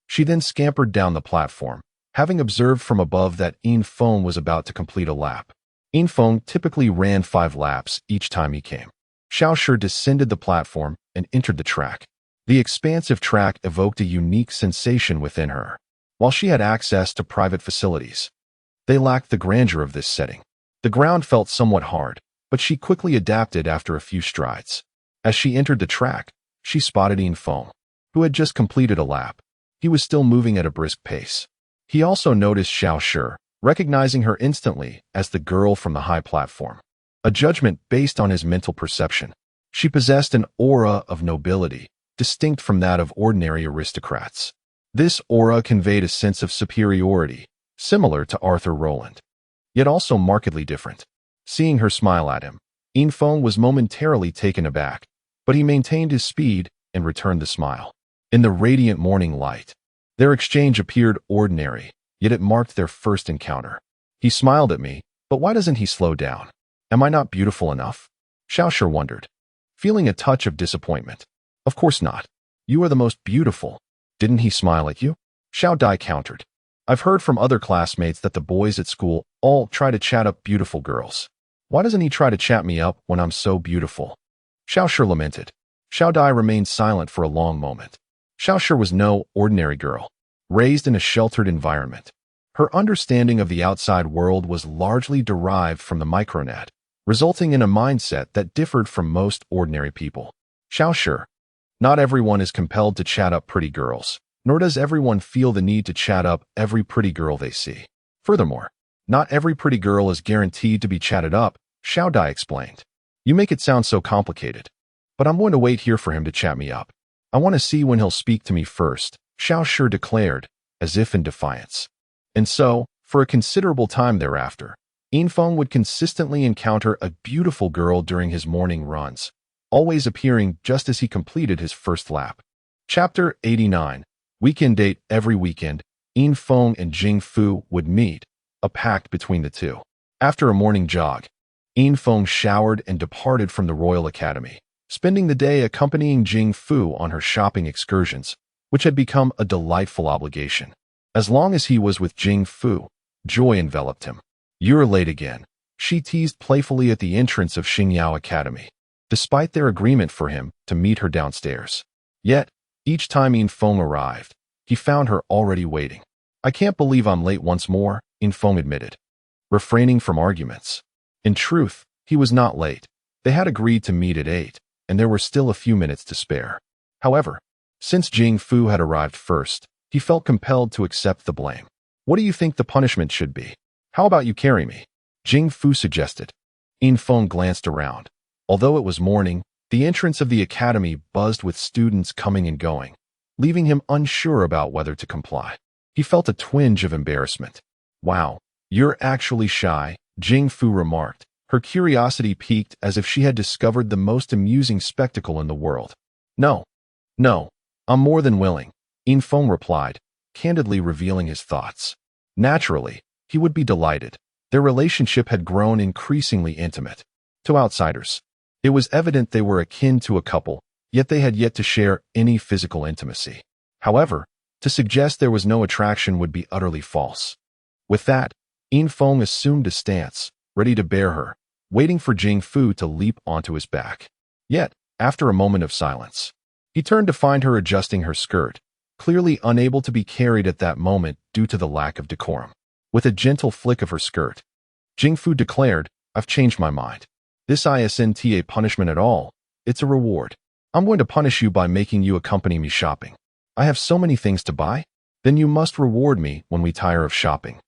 She then scampered down the platform, having observed from above that Infong was about to complete a lap. Infong typically ran 5 laps each time he came. Xiao Shi descended the platform and entered the track. The expansive track evoked a unique sensation within her. While she had access to private facilities, they lacked the grandeur of this setting. The ground felt somewhat hard, but she quickly adapted after a few strides. As she entered the track, she spotted Infong, who had just completed a lap. He was still moving at a brisk pace. He also noticed Xiao Shi, recognizing her instantly as the girl from the high platform. A judgment based on his mental perception. She possessed an aura of nobility, distinct from that of ordinary aristocrats. This aura conveyed a sense of superiority, similar to Arthur Rowland, yet also markedly different. Seeing her smile at him, Infong was momentarily taken aback, but he maintained his speed and returned the smile. In the radiant morning light, their exchange appeared ordinary, yet it marked their first encounter. "He smiled at me, but why doesn't he slow down? Am I not beautiful enough?" Xiao Shi wondered, feeling a touch of disappointment. "Of course not. You are the most beautiful. Didn't he smile at you?" Xiao Dai countered. "I've heard from other classmates that the boys at school all try to chat up beautiful girls. Why doesn't he try to chat me up when I'm so beautiful?" Xiao Shi lamented. Xiao Dai remained silent for a long moment. Xiao Shi was no ordinary girl, raised in a sheltered environment. Her understanding of the outside world was largely derived from the micronet, resulting in a mindset that differed from most ordinary people. Sure, not everyone is compelled to chat up pretty girls, nor does everyone feel the need to chat up every pretty girl they see. Furthermore, not every pretty girl is guaranteed to be chatted up, Xiaodai explained. You make it sound so complicated. But I'm going to wait here for him to chat me up. I want to see when he'll speak to me first, Xiao declared, as if in defiance. And so, for a considerable time thereafter, Infeng would consistently encounter a beautiful girl during his morning runs, always appearing just as he completed his first lap. Chapter 89. Weekend date. Every weekend, Infeng and Jingfu would meet, a pact between the two. After a morning jog, Infeng showered and departed from the Royal Academy, spending the day accompanying Jingfu on her shopping excursions, which had become a delightful obligation. As long as he was with Jingfu, joy enveloped him. You're late again, she teased playfully at the entrance of Xingyao Academy, despite their agreement for him to meet her downstairs. Yet, each time Infeng arrived, he found her already waiting. I can't believe I'm late once more, Infeng admitted, refraining from arguments. In truth, he was not late. They had agreed to meet at 8, and there were still a few minutes to spare. However, since Jingfu had arrived first, he felt compelled to accept the blame. What do you think the punishment should be? How about you carry me? Jingfu suggested. Infeng glanced around. Although it was morning, the entrance of the academy buzzed with students coming and going, leaving him unsure about whether to comply. He felt a twinge of embarrassment. Wow, you're actually shy, Jingfu remarked, her curiosity piqued as if she had discovered the most amusing spectacle in the world. No, I'm more than willing, Infeng replied, candidly revealing his thoughts. Naturally, he would be delighted. Their relationship had grown increasingly intimate. To outsiders, it was evident they were akin to a couple, yet they had yet to share any physical intimacy. However, to suggest there was no attraction would be utterly false. With that, Infeng assumed a stance, ready to bear her, waiting for Jingfu to leap onto his back. Yet, after a moment of silence, he turned to find her adjusting her skirt, clearly unable to be carried at that moment due to the lack of decorum. With a gentle flick of her skirt, Jingfu declared, I've changed my mind. This isn't a punishment at all, it's a reward. I'm going to punish you by making you accompany me shopping. I have so many things to buy, then you must reward me when we tire of shopping.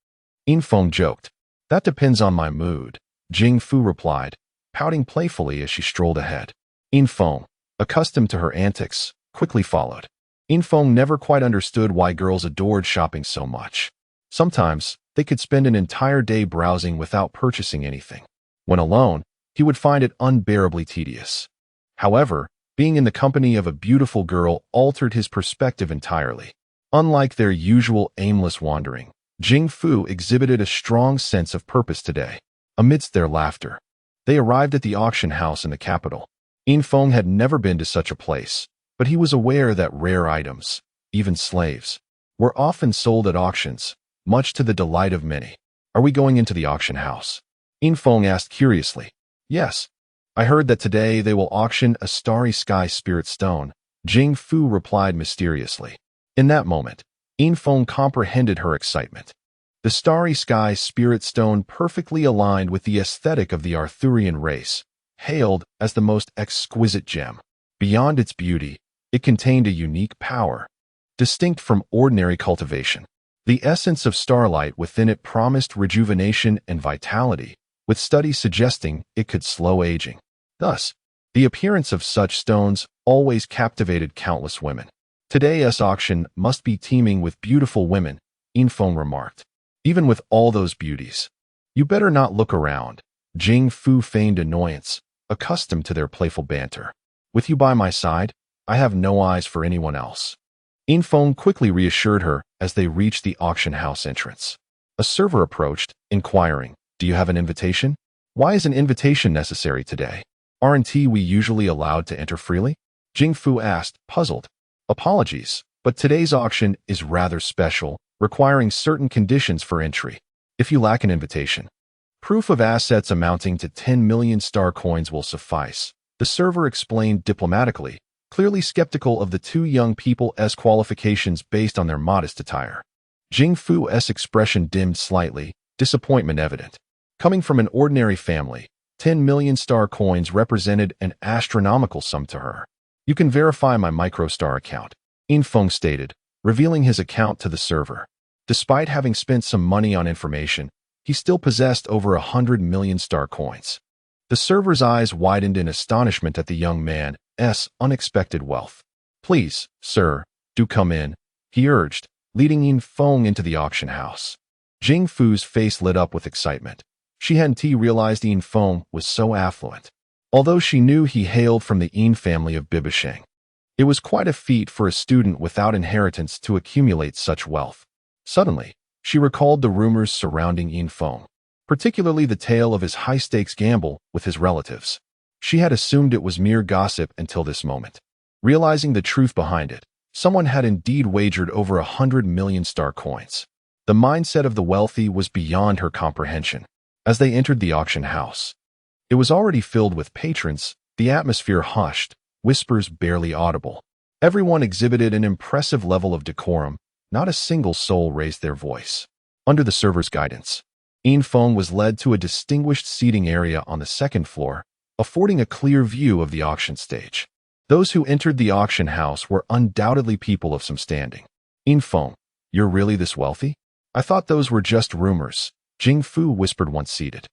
Infeng joked. That depends on my mood, Jingfu replied, pouting playfully as she strolled ahead. Infeng, accustomed to her antics, quickly followed. Infeng never quite understood why girls adored shopping so much. Sometimes, they could spend an entire day browsing without purchasing anything. When alone, he would find it unbearably tedious. However, being in the company of a beautiful girl altered his perspective entirely. Unlike their usual aimless wandering, Jingfu exhibited a strong sense of purpose today. Amidst their laughter, they arrived at the auction house in the capital. Infeng had never been to such a place, but he was aware that rare items, even slaves, were often sold at auctions, much to the delight of many. Are we going into the auction house? Infeng asked curiously. Yes. I heard that today they will auction a starry sky spirit stone, Jingfu replied mysteriously. In that moment, Infeng comprehended her excitement. The starry sky spirit stone perfectly aligned with the aesthetic of the Arthurian race, hailed as the most exquisite gem. Beyond its beauty, it contained a unique power, distinct from ordinary cultivation. The essence of starlight within it promised rejuvenation and vitality, with studies suggesting it could slow aging. Thus, the appearance of such stones always captivated countless women. Today's auction must be teeming with beautiful women, Infeng remarked. Even with all those beauties. You better not look around, Jingfu feigned annoyance, accustomed to their playful banter. With you by my side, I have no eyes for anyone else. Infeng quickly reassured her as they reached the auction house entrance. A server approached, inquiring, Do you have an invitation? Why is an invitation necessary today? Aren't we usually allowed to enter freely? Jingfu asked, puzzled. Apologies, but today's auction is rather special, requiring certain conditions for entry. If you lack an invitation, proof of assets amounting to 10 million star coins will suffice, the server explained diplomatically, clearly skeptical of the two young people's qualifications based on their modest attire. Jing Fu's expression dimmed slightly, disappointment evident. Coming from an ordinary family, 10 million star coins represented an astronomical sum to her. You can verify my microstar account, Infong stated, revealing his account to the server. Despite having spent some money on information, he still possessed over 100 million star coins. The server's eyes widened in astonishment at the young man's unexpected wealth. Please, sir, do come in, he urged, leading Infong into the auction house. Jing Fu's face lit up with excitement. She hadn't realized Infong was so affluent. Although she knew he hailed from the Yin family of Bibisheng, it was quite a feat for a student without inheritance to accumulate such wealth. Suddenly, she recalled the rumors surrounding Infong, particularly the tale of his high-stakes gamble with his relatives. She had assumed it was mere gossip until this moment. Realizing the truth behind it, someone had indeed wagered over 100 million star coins. The mindset of the wealthy was beyond her comprehension. As they entered the auction house, it was already filled with patrons, the atmosphere hushed, whispers barely audible. Everyone exhibited an impressive level of decorum. Not a single soul raised their voice. Under the server's guidance, Infong was led to a distinguished seating area on the second floor, affording a clear view of the auction stage. Those who entered the auction house were undoubtedly people of some standing. Infong, you're really this wealthy? I thought those were just rumors, Jing Fu whispered once seated.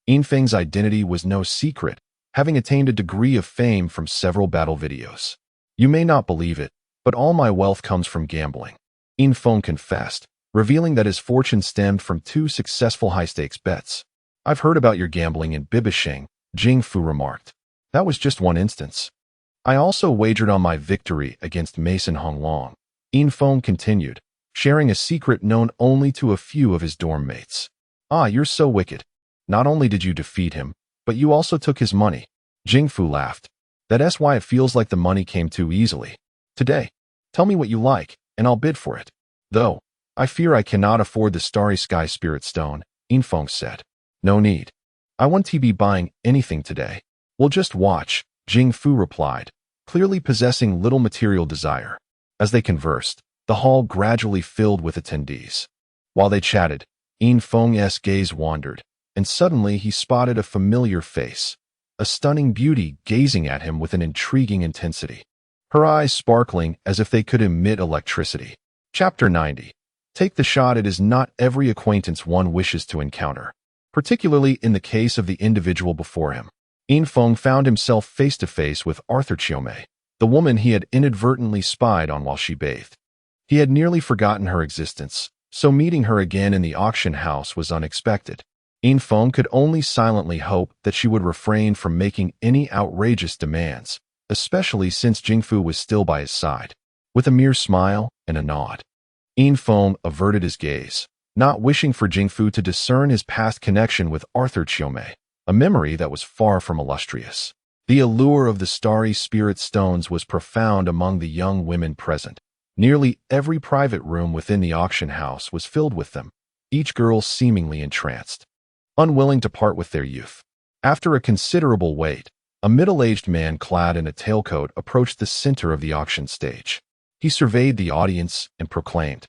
Infeng's identity was no secret, having attained a degree of fame from several battle videos. You may not believe it, but all my wealth comes from gambling, Infong confessed, revealing that his fortune stemmed from 2 successful high-stakes bets. I've heard about your gambling in Bibisheng, Jing Fu remarked. That was just one instance. I also wagered on my victory against Mason Honglong, Infong continued, sharing a secret known only to a few of his dorm mates. Ah, you're so wicked. Not only did you defeat him, but you also took his money. Jing Fu laughed. That's why it feels like the money came too easily. Today, tell me what you like, and I'll bid for it. Though, I fear I cannot afford the Starry Sky Spirit Stone, Infong said. No need. I won't be buying anything today. We'll just watch, Jing Fu replied, clearly possessing little material desire. As they conversed, the hall gradually filled with attendees. While they chatted, Infong's gaze wandered, and suddenly he spotted a familiar face, a stunning beauty gazing at him with an intriguing intensity, her eyes sparkling as if they could emit electricity. Chapter 90. Take the shot. It is not every acquaintance one wishes to encounter, particularly in the case of the individual before him. Infong found himself face-to-face with Arthur Chiome, the woman he had inadvertently spied on while she bathed. He had nearly forgotten her existence, so meeting her again in the auction house was unexpected. Infong could only silently hope that she would refrain from making any outrageous demands, especially since Jing Fu was still by his side. With a mere smile and a nod, Infong averted his gaze, not wishing for Jing Fu to discern his past connection with Arthur Chiome, a memory that was far from illustrious. The allure of the starry spirit stones was profound among the young women present. Nearly every private room within the auction house was filled with them, each girl seemingly entranced, unwilling to part with their youth. After a considerable wait, a middle-aged man clad in a tailcoat approached the center of the auction stage. He surveyed the audience and proclaimed,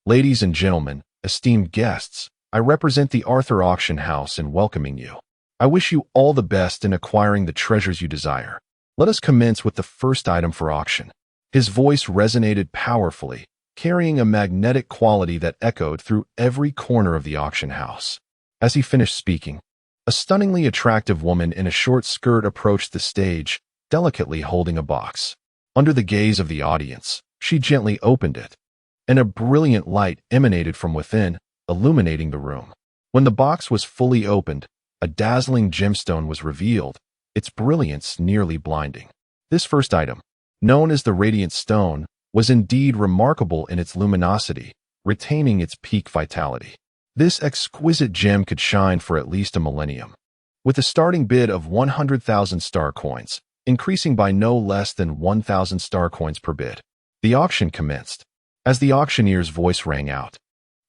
"Ladies and gentlemen, esteemed guests, I represent the Arthur Auction House in welcoming you. I wish you all the best in acquiring the treasures you desire. Let us commence with the first item for auction." His voice resonated powerfully, carrying a magnetic quality that echoed through every corner of the auction house. As he finished speaking, a stunningly attractive woman in a short skirt approached the stage, delicately holding a box. Under the gaze of the audience, she gently opened it, and a brilliant light emanated from within, illuminating the room. When the box was fully opened, a dazzling gemstone was revealed, its brilliance nearly blinding. This first item, known as the Radiant Stone, was indeed remarkable in its luminosity, retaining its peak vitality. This exquisite gem could shine for at least a millennium. With a starting bid of 100,000 star coins, increasing by no less than 1,000 star coins per bid, the auction commenced. As the auctioneer's voice rang out,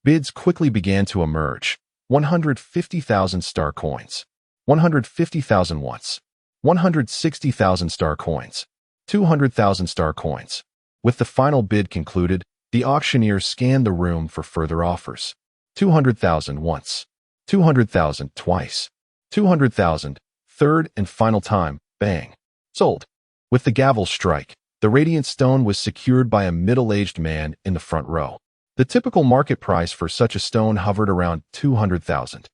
bids quickly began to emerge. 150,000 star coins, 150,000 once, 160,000 star coins, 200,000 star coins. With the final bid concluded, The auctioneer scanned the room for further offers. 200,000 once. 200,000 twice. 200,000, third and final time, bang. Sold. With the gavel strike, the radiant stone was secured by a middle-aged man in the front row. The typical market price for such a stone hovered around 200,000.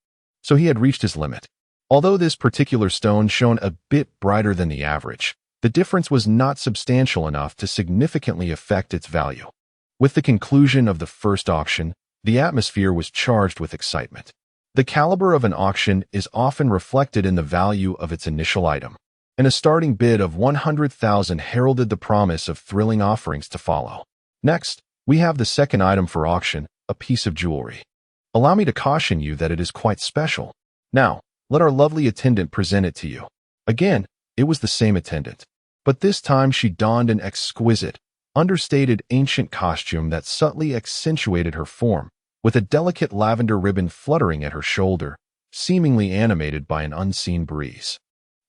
So he had reached his limit. Although this particular stone shone a bit brighter than the average, the difference was not substantial enough to significantly affect its value. With the conclusion of the first auction, the atmosphere was charged with excitement. The caliber of an auction is often reflected in the value of its initial item, and a starting bid of 100,000 heralded the promise of thrilling offerings to follow. Next, we have the second item for auction, a piece of jewelry. Allow me to caution you that it is quite special. Now, let our lovely attendant present it to you. Again, it was the same attendant, but this time she donned an exquisite, understated ancient costume that subtly accentuated her form, with a delicate lavender ribbon fluttering at her shoulder, seemingly animated by an unseen breeze.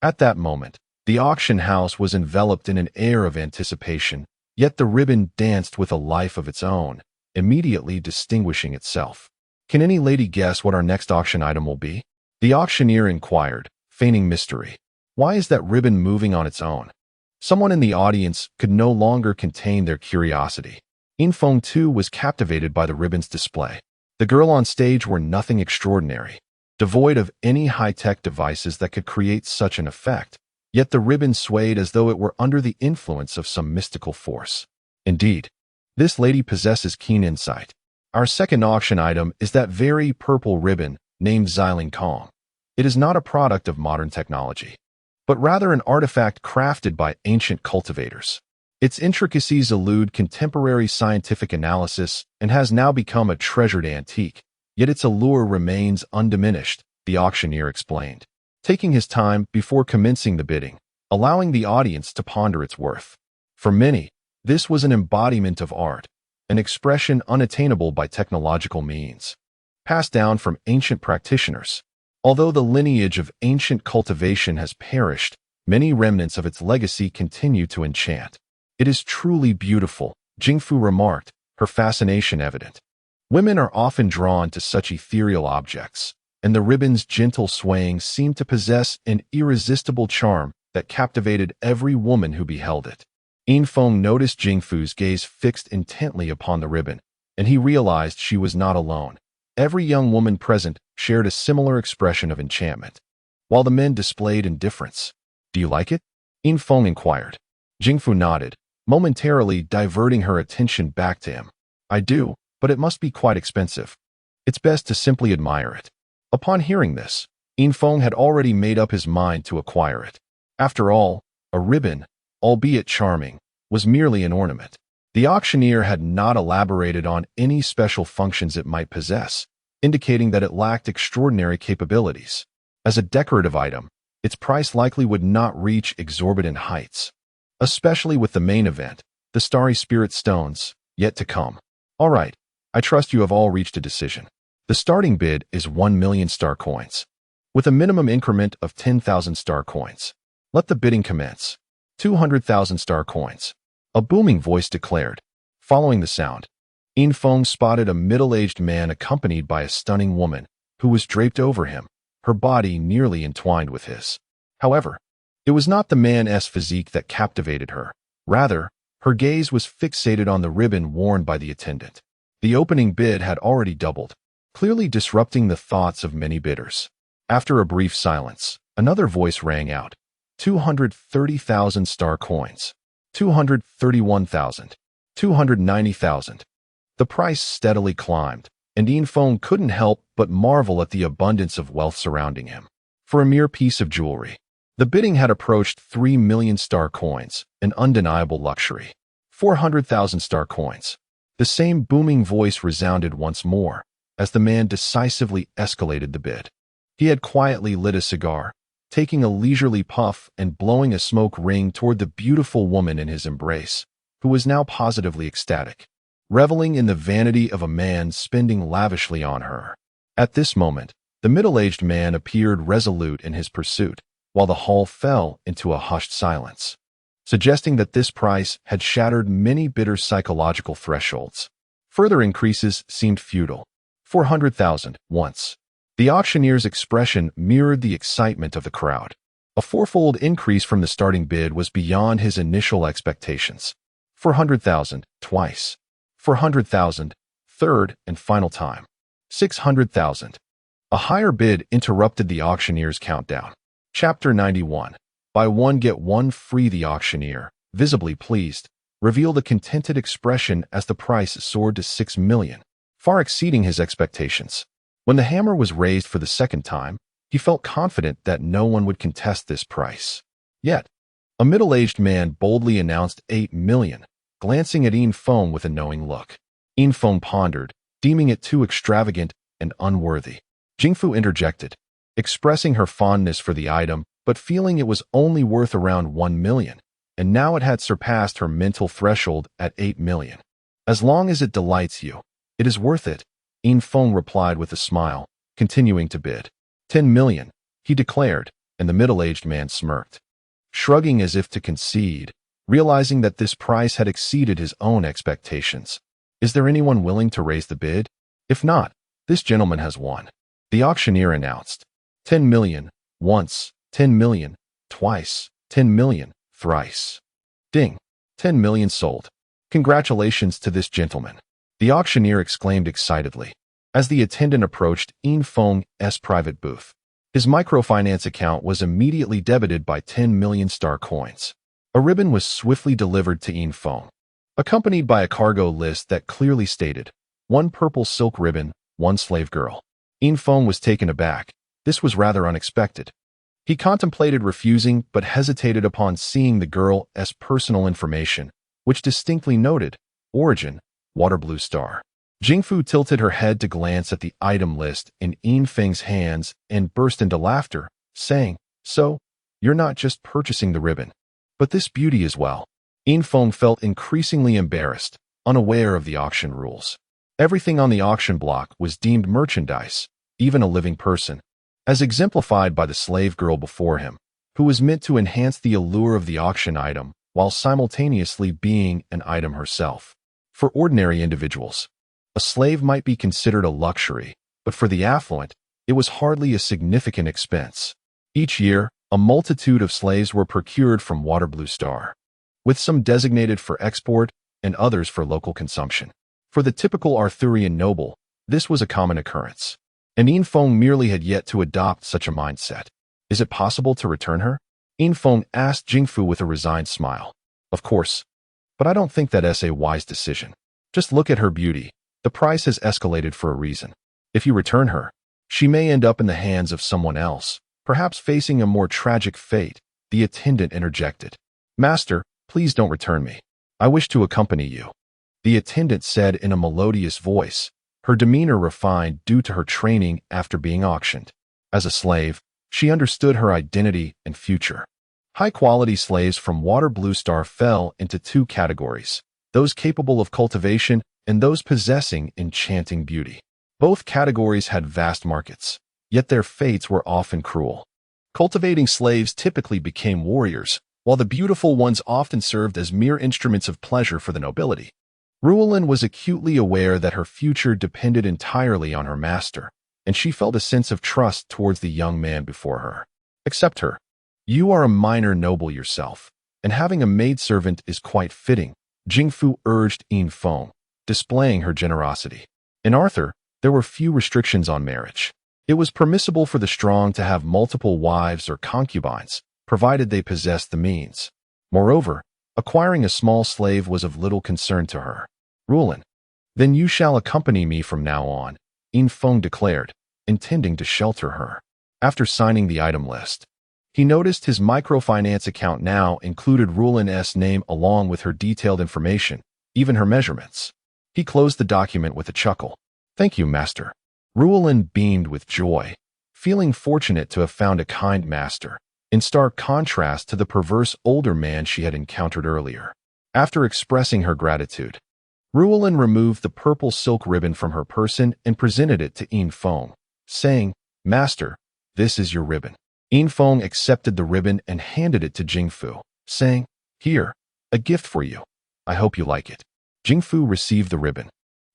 At that moment, the auction house was enveloped in an air of anticipation, yet the ribbon danced with a life of its own, immediately distinguishing itself. Can any lady guess what our next auction item will be? The auctioneer inquired, feigning mystery. Why is that ribbon moving on its own? Someone in the audience could no longer contain their curiosity. Infong too was captivated by the ribbon's display. The girl on stage were nothing extraordinary, devoid of any high-tech devices that could create such an effect, yet the ribbon swayed as though it were under the influence of some mystical force. Indeed, this lady possesses keen insight. Our second auction item is that very purple ribbon named Xiling Kong. It is not a product of modern technology, but rather an artifact crafted by ancient cultivators. Its intricacies elude contemporary scientific analysis and has now become a treasured antique, yet its allure remains undiminished, the auctioneer explained, taking his time before commencing the bidding, allowing the audience to ponder its worth. For many, this was an embodiment of art, an expression unattainable by technological means, passed down from ancient practitioners. Although the lineage of ancient cultivation has perished, many remnants of its legacy continue to enchant. It is truly beautiful, Jingfu remarked, her fascination evident. Women are often drawn to such ethereal objects, and the ribbon's gentle swaying seemed to possess an irresistible charm that captivated every woman who beheld it. Infeng noticed Jingfu's gaze fixed intently upon the ribbon, and he realized she was not alone. Every young woman present shared a similar expression of enchantment, while the men displayed indifference. "Do you like it?" Infeng inquired. Jingfu nodded, momentarily diverting her attention back to him. "I do, but it must be quite expensive. It's best to simply admire it." Upon hearing this, Infeng had already made up his mind to acquire it. After all, a ribbon, albeit charming, was merely an ornament. The auctioneer had not elaborated on any special functions it might possess, indicating that it lacked extraordinary capabilities. As a decorative item, its price likely would not reach exorbitant heights, especially with the main event, the Starry Spirit Stones, yet to come. All right, I trust you have all reached a decision. The starting bid is 1 million star coins, with a minimum increment of 10,000 star coins. Let the bidding commence. 200,000 star coins. A booming voice declared. Following the sound, Infeng spotted a middle-aged man accompanied by a stunning woman who was draped over him, her body nearly entwined with his. However, it was not the man's physique that captivated her. Rather, her gaze was fixated on the ribbon worn by the attendant. The opening bid had already doubled, clearly disrupting the thoughts of many bidders. After a brief silence, another voice rang out. 230,000 star coins. 231,000. 290,000. The price steadily climbed, and Infeng couldn't help but marvel at the abundance of wealth surrounding him. For a mere piece of jewelry, the bidding had approached 3 million star coins, an undeniable luxury. 400,000 star coins. The same booming voice resounded once more, as the man decisively escalated the bid. He had quietly lit a cigar, taking a leisurely puff and blowing a smoke ring toward the beautiful woman in his embrace, who was now positively ecstatic, reveling in the vanity of a man spending lavishly on her. At this moment, the middle-aged man appeared resolute in his pursuit, while the hall fell into a hushed silence, suggesting that this price had shattered many bitter psychological thresholds. Further increases seemed futile. 400,000 once. The auctioneer's expression mirrored the excitement of the crowd. A fourfold increase from the starting bid was beyond his initial expectations. 400,000 twice. 400,000 third and final time. 600,000. A higher bid interrupted the auctioneer's countdown. Chapter 91. Buy one get one free. The auctioneer, visibly pleased, revealed a contented expression as the price soared to 6 million, far exceeding his expectations. When the hammer was raised for the second time, he felt confident that no one would contest this price. Yet, a middle-aged man boldly announced 8 million, glancing at Infiltration with a knowing look. Infiltration pondered, deeming it too extravagant and unworthy. Jingfu interjected, expressing her fondness for the item, but feeling it was only worth around 1 million, and now it had surpassed her mental threshold at 8 million. As long as it delights you, it is worth it, Infiltration replied with a smile, continuing to bid. 10 million, he declared, and the middle-aged man smirked, shrugging as if to concede, realizing that this price had exceeded his own expectations. Is there anyone willing to raise the bid? If not, this gentleman has won. The auctioneer announced. 10 million, once, 10 million, twice, 10 million, thrice. Ding! 10 million sold. Congratulations to this gentleman, the auctioneer exclaimed excitedly, as the attendant approached Infiltration's private booth. His microfinance account was immediately debited by 10 million star coins. A ribbon was swiftly delivered to Infiltration, accompanied by a cargo list that clearly stated, 1 purple silk ribbon, 1 slave girl. Infiltration was taken aback. This was rather unexpected. He contemplated refusing but hesitated upon seeing the girl's personal information, which distinctly noted, origin, water blue star. Jingfu tilted her head to glance at the item list in Infiltration's hands and burst into laughter, saying, so, you're not just purchasing the ribbon, but this beauty as well. Infiltration felt increasingly embarrassed, unaware of the auction rules. Everything on the auction block was deemed merchandise, even a living person, as exemplified by the slave girl before him, who was meant to enhance the allure of the auction item while simultaneously being an item herself. For ordinary individuals, a slave might be considered a luxury, but for the affluent, it was hardly a significant expense. Each year, a multitude of slaves were procured from Water Blue Star, with some designated for export and others for local consumption. For the typical Arthurian noble, this was a common occurrence, and Infiltration merely had yet to adopt such a mindset. Is it possible to return her? Infiltration asked Jingfu with a resigned smile. Of course, but I don't think that's a wise decision. Just look at her beauty. The price has escalated for a reason. If you return her, she may end up in the hands of someone else, perhaps facing a more tragic fate, the attendant interjected. Master, please don't return me. I wish to accompany you, the attendant said in a melodious voice, her demeanor refined due to her training after being auctioned. As a slave, she understood her identity and future. High-quality slaves from Water Blue Star fell into 2 categories, those capable of cultivation and those possessing enchanting beauty. Both categories had vast markets, yet their fates were often cruel. Cultivating slaves typically became warriors, while the beautiful ones often served as mere instruments of pleasure for the nobility. Ruelin was acutely aware that her future depended entirely on her master, and she felt a sense of trust towards the young man before her. Accept her. You are a minor noble yourself, and having a maidservant is quite fitting, Jingfu urged Infiltration, displaying her generosity. In Arthur, there were few restrictions on marriage. It was permissible for the strong to have multiple wives or concubines, provided they possessed the means. Moreover, acquiring a small slave was of little concern to her. Ruelin, then you shall accompany me from now on, Infiltration declared, intending to shelter her. After signing the item list, he noticed his microfinance account now included Ruelin's name along with her detailed information, even her measurements. He closed the document with a chuckle. Thank you, master. Ruelin beamed with joy, feeling fortunate to have found a kind master, in stark contrast to the perverse older man she had encountered earlier. After expressing her gratitude, Ruelin removed the purple silk ribbon from her person and presented it to Infiltration, saying, Master, this is your ribbon. Infiltration accepted the ribbon and handed it to Jingfu, saying, Here, a gift for you. I hope you like it. Jingfu received the ribbon,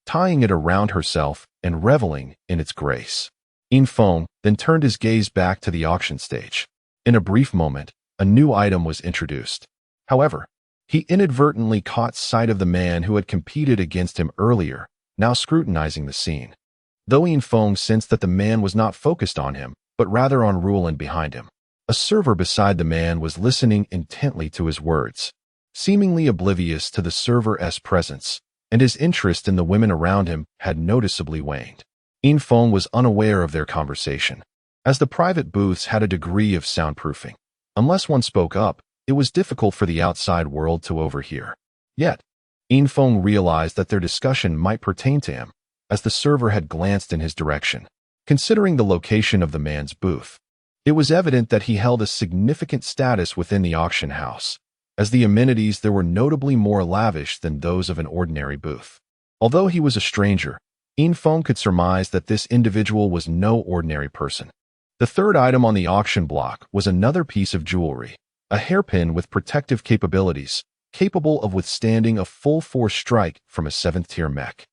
tying it around herself and reveling in its grace. Infong then turned his gaze back to the auction stage. In a brief moment, a new item was introduced. However, he inadvertently caught sight of the man who had competed against him earlier, now scrutinizing the scene. Though Infong sensed that the man was not focused on him, but rather on Ruland behind him, a server beside the man was listening intently to his words, seemingly oblivious to the server's presence, and his interest in the women around him had noticeably waned. Infong was unaware of their conversation, as the private booths had a degree of soundproofing. Unless one spoke up, it was difficult for the outside world to overhear. Yet, Infong realized that their discussion might pertain to him, as the server had glanced in his direction. Considering the location of the man's booth, it was evident that he held a significant status within the auction house, as the amenities there were notably more lavish than those of an ordinary booth. Although he was a stranger, Infong could surmise that this individual was no ordinary person. The third item on the auction block was another piece of jewelry, a hairpin with protective capabilities, capable of withstanding a full-force strike from a 7th-tier mech.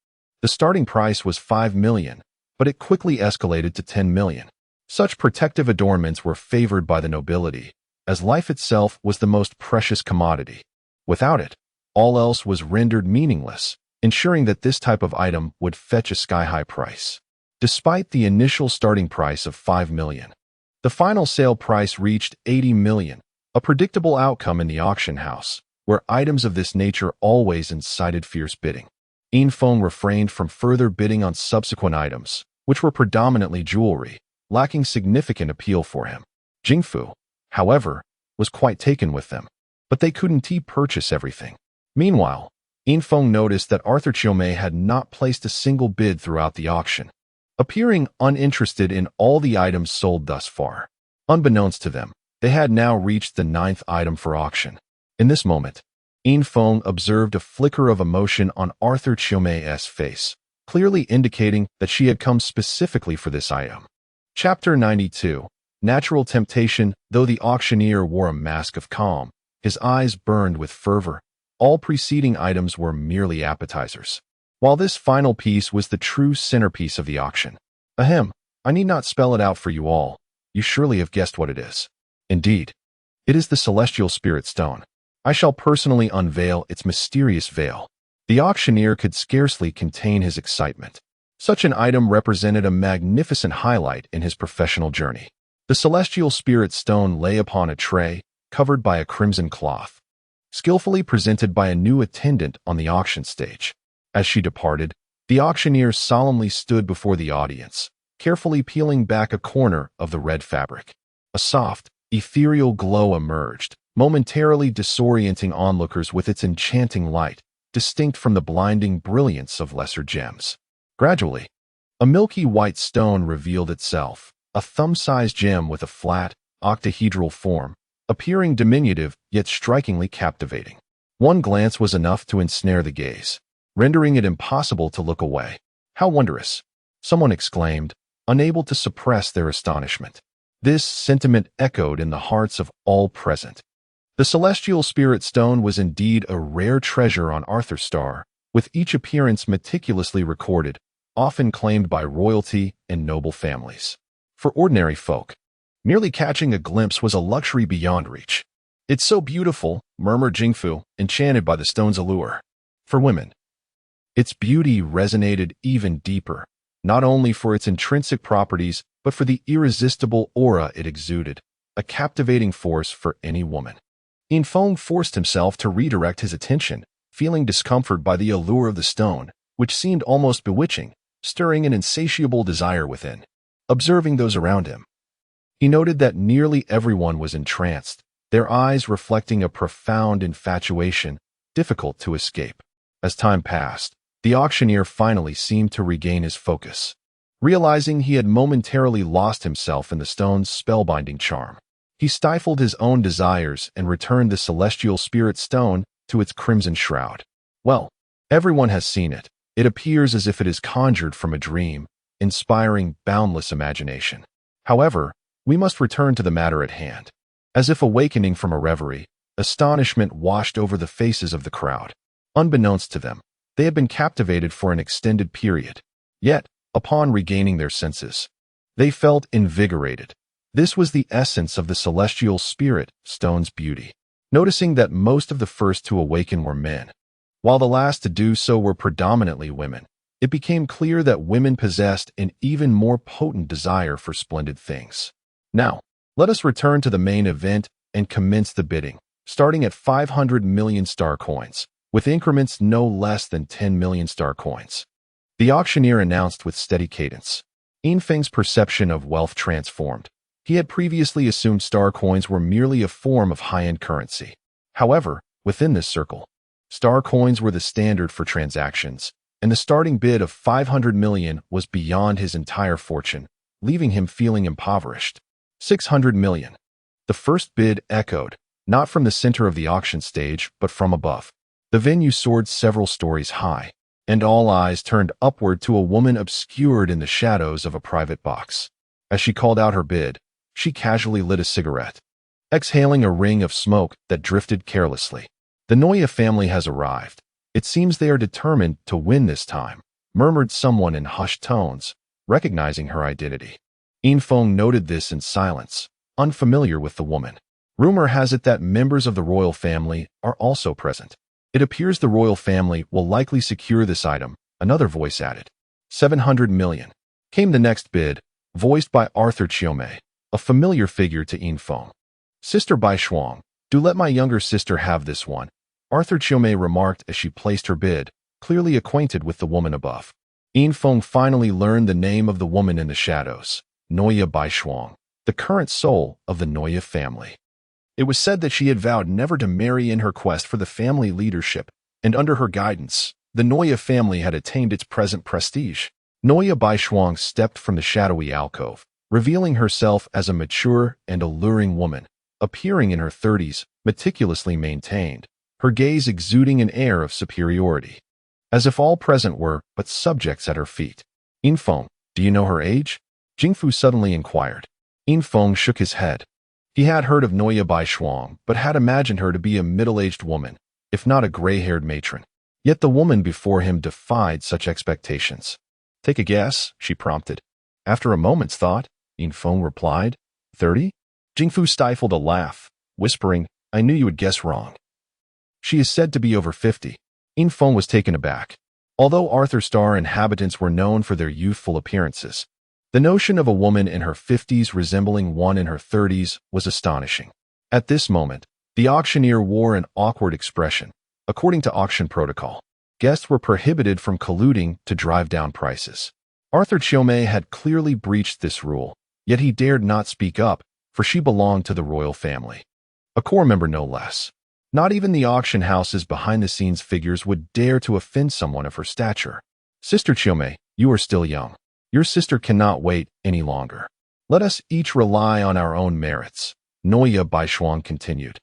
The starting price was 5 million, but it quickly escalated to 10 million. Such protective adornments were favored by the nobility, as life itself was the most precious commodity. Without it, all else was rendered meaningless, ensuring that this type of item would fetch a sky-high price. Despite the initial starting price of 5 million, the final sale price reached 80 million, a predictable outcome in the auction house, where items of this nature always incited fierce bidding. Infong refrained from further bidding on subsequent items, which were predominantly jewelry, lacking significant appeal for him. Jingfu, however, was quite taken with them, but they couldn't purchase everything. Meanwhile, Infong noticed that Arthur Chiome had not placed a single bid throughout the auction, appearing uninterested in all the items sold thus far. Unbeknownst to them, they had now reached the 9th item for auction. In this moment, Infong observed a flicker of emotion on Arthur Chiome's face, clearly indicating that she had come specifically for this item. Chapter 92. Natural Temptation. Though the auctioneer wore a mask of calm, his eyes burned with fervor. All preceding items were merely appetizers, while this final piece was the true centerpiece of the auction. Ahem, I need not spell it out for you all. You surely have guessed what it is. Indeed, it is the Celestial Spirit Stone. I shall personally unveil its mysterious veil. The auctioneer could scarcely contain his excitement. Such an item represented a magnificent highlight in his professional journey. The Celestial Spirit Stone lay upon a tray, covered by a crimson cloth, skillfully presented by a new attendant on the auction stage. As she departed, the auctioneer solemnly stood before the audience, carefully peeling back a corner of the red fabric. A soft, ethereal glow emerged, momentarily disorienting onlookers with its enchanting light, distinct from the blinding brilliance of lesser gems. Gradually, a milky white stone revealed itself, a thumb-sized gem with a flat, octahedral form, appearing diminutive yet strikingly captivating. One glance was enough to ensnare the gaze, rendering it impossible to look away. How wondrous! Someone exclaimed, unable to suppress their astonishment. This sentiment echoed in the hearts of all present. The Celestial Spirit Stone was indeed a rare treasure on Arthur's star, with each appearance meticulously recorded, often claimed by royalty and noble families. For ordinary folk, merely catching a glimpse was a luxury beyond reach. It's so beautiful, murmured Jingfu, enchanted by the stone's allure. For women, its beauty resonated even deeper, not only for its intrinsic properties, but for the irresistible aura it exuded, a captivating force for any woman. Infong forced himself to redirect his attention, feeling discomfort by the allure of the stone, which seemed almost bewitching, stirring an insatiable desire within. Observing those around him, he noted that nearly everyone was entranced, their eyes reflecting a profound infatuation, difficult to escape. As time passed, the auctioneer finally seemed to regain his focus, realizing he had momentarily lost himself in the stone's spellbinding charm. He stifled his own desires and returned the Celestial Spirit Stone to its crimson shroud. Well, everyone has seen it. It appears as if it is conjured from a dream, inspiring boundless imagination. However, we must return to the matter at hand. As if awakening from a reverie, astonishment washed over the faces of the crowd. Unbeknownst to them, They had been captivated for an extended period. Yet, upon regaining their senses, they felt invigorated. This was the essence of the celestial spirit stone's beauty. Noticing that most of the first to awaken were men, while the last to do so were predominantly women, it became clear that women possessed an even more potent desire for splendid things. Now, let us return to the main event and commence the bidding, starting at 500 million star coins, with increments no less than 10 million star coins. The auctioneer announced with steady cadence. Infeng's perception of wealth transformed. He had previously assumed star coins were merely a form of high-end currency. However, within this circle, star coins were the standard for transactions, and the starting bid of 500 million was beyond his entire fortune, leaving him feeling impoverished. 600 million. The first bid echoed, not from the center of the auction stage, but from above. The venue soared several stories high, and all eyes turned upward to a woman obscured in the shadows of a private box. As she called out her bid, she casually lit a cigarette, exhaling a ring of smoke that drifted carelessly. The Noya family has arrived. It seems they are determined to win this time, murmured someone in hushed tones, recognizing her identity. Infeng noted this in silence, unfamiliar with the woman. Rumor has it that members of the royal family are also present. It appears the royal family will likely secure this item, another voice added. 700 million. Came the next bid, voiced by Arthur Chiome, a familiar figure to Infeng. Sister Bai Shuang, do let my younger sister have this one, Arthur Chiome remarked as she placed her bid, clearly acquainted with the woman above. Infeng finally learned the name of the woman in the shadows, Noya Bai Shuang, the current soul of the Noya family. It was said that she had vowed never to marry in her quest for the family leadership, and under her guidance, the Noya family had attained its present prestige. Noya Bai Shuang stepped from the shadowy alcove, revealing herself as a mature and alluring woman, appearing in her 30s, meticulously maintained, her gaze exuding an air of superiority, as if all present were but subjects at her feet. Infeng, do you know her age? Jingfu suddenly inquired. Infeng shook his head. He had heard of Noya Bai Shuang, but had imagined her to be a middle-aged woman, if not a gray-haired matron. Yet the woman before him defied such expectations. Take a guess, she prompted. After a moment's thought, Infeng replied, 30? Jingfu stifled a laugh, whispering, I knew you would guess wrong. She is said to be over 50. Infeng was taken aback. Although Arthur Star inhabitants were known for their youthful appearances, the notion of a woman in her 50s resembling one in her 30s was astonishing. At this moment, the auctioneer wore an awkward expression. According to auction protocol, guests were prohibited from colluding to drive down prices. Arthur Chiome had clearly breached this rule, yet he dared not speak up, for she belonged to the royal family. A core member no less. Not even the auction house's behind-the-scenes figures would dare to offend someone of her stature. Sister Chiome, you are still young. Your sister cannot wait any longer. Let us each rely on our own merits, Noya Bai Shuang continued,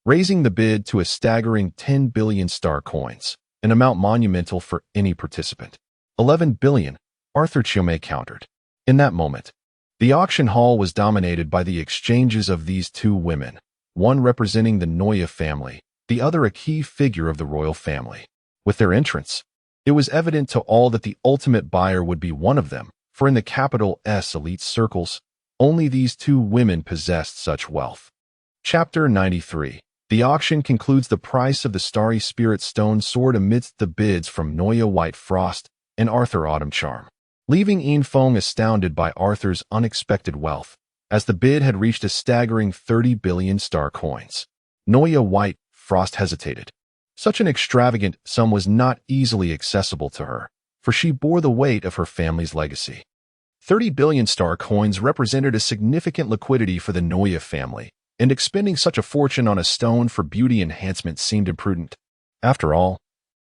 raising the bid to a staggering 10 billion star coins, an amount monumental for any participant. 11 billion, Arthur Chiome countered. In that moment, the auction hall was dominated by the exchanges of these two women, one representing the Noya family, the other a key figure of the royal family. With their entrance, it was evident to all that the ultimate buyer would be one of them, for in the capital S elite circles, only these two women possessed such wealth. Chapter 93. The auction concludes. The price of the Starry Spirit Stone soared amidst the bids from Noya White Frost and Arthur Autumn Charm, leaving Infeng astounded by Arthur's unexpected wealth, as the bid had reached a staggering 30 billion star coins. Noya White Frost hesitated. Such an extravagant sum was not easily accessible to her, for she bore the weight of her family's legacy. 30 billion star coins represented a significant liquidity for the Noya family, and expending such a fortune on a stone for beauty enhancement seemed imprudent. After all,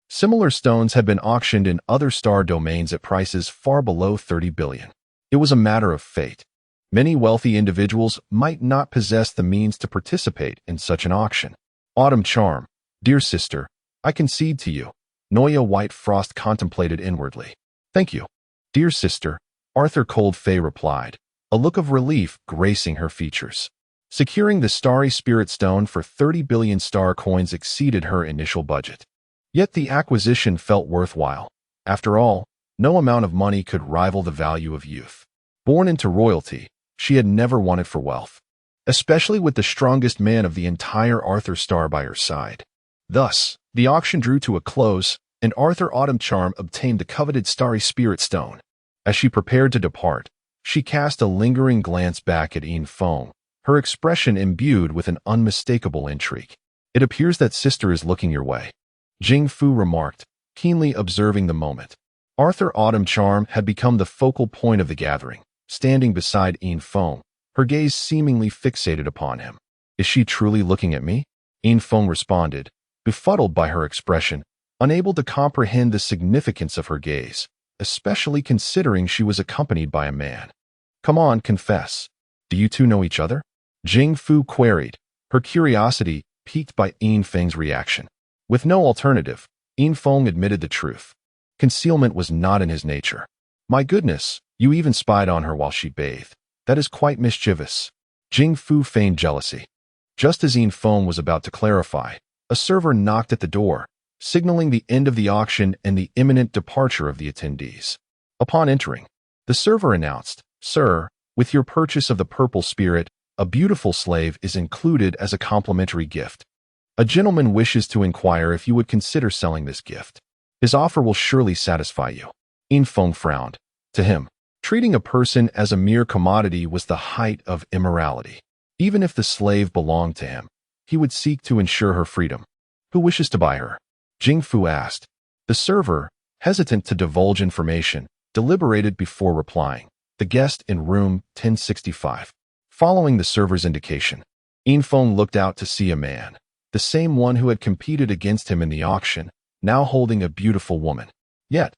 similar stones had been auctioned in other star domains at prices far below 30 billion. It was a matter of fate. Many wealthy individuals might not possess the means to participate in such an auction. Autumn Charm, dear sister, I concede to you, Noya White Frost contemplated inwardly. Thank you, dear sister, Arthur Cold Fay replied, a look of relief gracing her features. Securing the Starry Spirit Stone for 30 billion star coins exceeded her initial budget. Yet the acquisition felt worthwhile. After all, no amount of money could rival the value of youth. Born into royalty, she had never wanted for wealth, especially with the strongest man of the entire Arthur Star by her side. Thus, the auction drew to a close, and Arthur Autumncharm obtained the coveted Starry Spirit Stone. As she prepared to depart, she cast a lingering glance back at Infiltration, her expression imbued with an unmistakable intrigue. "It appears that sister is looking your way," Jing Fu remarked, keenly observing the moment. Arthur Autumncharm had become the focal point of the gathering, standing beside Infiltration, her gaze seemingly fixated upon him. "Is she truly looking at me?" Infiltration responded, befuddled by her expression, unable to comprehend the significance of her gaze, especially considering she was accompanied by a man. "Come on, confess. Do you two know each other?" Jing Fu queried, her curiosity piqued by Infiltration's reaction. With no alternative, Infiltration admitted the truth. Concealment was not in his nature. "My goodness, you even spied on her while she bathed. That is quite mischievous." Jing Fu feigned jealousy. Just as Infiltration was about to clarify, a server knocked at the door, signaling the end of the auction and the imminent departure of the attendees. Upon entering, the server announced, "Sir, with your purchase of the Purple Spirit, a beautiful slave is included as a complimentary gift. A gentleman wishes to inquire if you would consider selling this gift. His offer will surely satisfy you." Infiltration frowned. To him, treating a person as a mere commodity was the height of immorality. Even if the slave belonged to him, he would seek to ensure her freedom. "Who wishes to buy her?" Jing Fu asked. The server, hesitant to divulge information, deliberated before replying. "The guest in room 1065. Following the server's indication, Infiltration looked out to see a man, the same one who had competed against him in the auction, now holding a beautiful woman. Yet,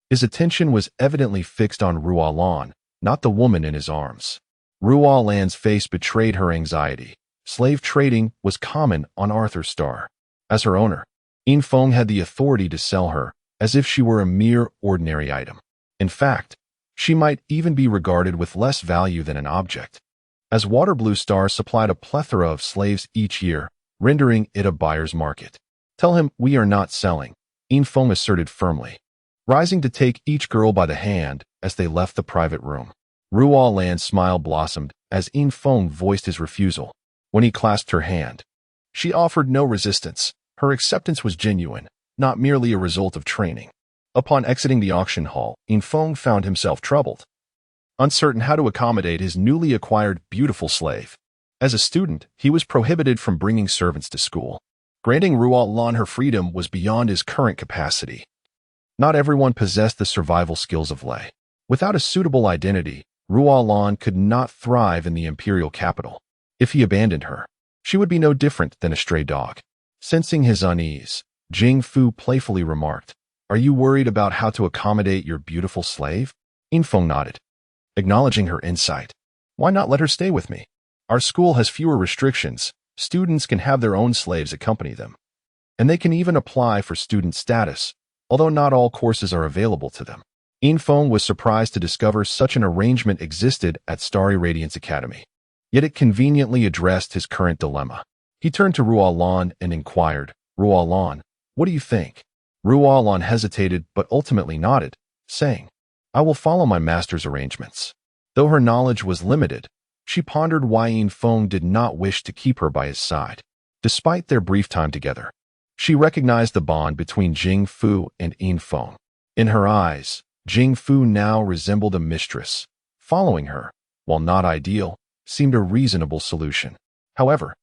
his attention was evidently fixed on Ruolan, not the woman in his arms. Ruolan's face betrayed her anxiety. Slave trading was common on Arthur Star. As her owner, Infiltration had the authority to sell her as if she were a mere ordinary item. In fact, she might even be regarded with less value than an object, as Waterblue Star supplied a plethora of slaves each year, rendering it a buyer's market. "Tell him we are not selling," Infiltration asserted firmly, rising to take each girl by the hand as they left the private room. Ruolan's smile blossomed as Infiltration voiced his refusal. When he clasped her hand, she offered no resistance. Her acceptance was genuine, not merely a result of training. Upon exiting the auction hall, Infiltration found himself troubled, uncertain how to accommodate his newly acquired beautiful slave. As a student, he was prohibited from bringing servants to school. Granting Ruolan her freedom was beyond his current capacity. Not everyone possessed the survival skills of Lei. Without a suitable identity, Ruolan could not thrive in the imperial capital. If he abandoned her, she would be no different than a stray dog. Sensing his unease, Jing Fu playfully remarked, "Are you worried about how to accommodate your beautiful slave?" Infiltration nodded, acknowledging her insight. "Why not let her stay with me? Our school has fewer restrictions. Students can have their own slaves accompany them. And they can even apply for student status, although not all courses are available to them." Infiltration was surprised to discover such an arrangement existed at Starry Radiance Academy. Yet it conveniently addressed his current dilemma. He turned to Ruolan and inquired, "Ruolan, what do you think?" Ruolan hesitated but ultimately nodded, saying, "I will follow my master's arrangements." Though her knowledge was limited, she pondered why Infiltration did not wish to keep her by his side. Despite their brief time together, she recognized the bond between Jing Fu and Infiltration. In her eyes, Jing Fu now resembled a mistress. Following her, while not ideal, seemed a reasonable solution. However,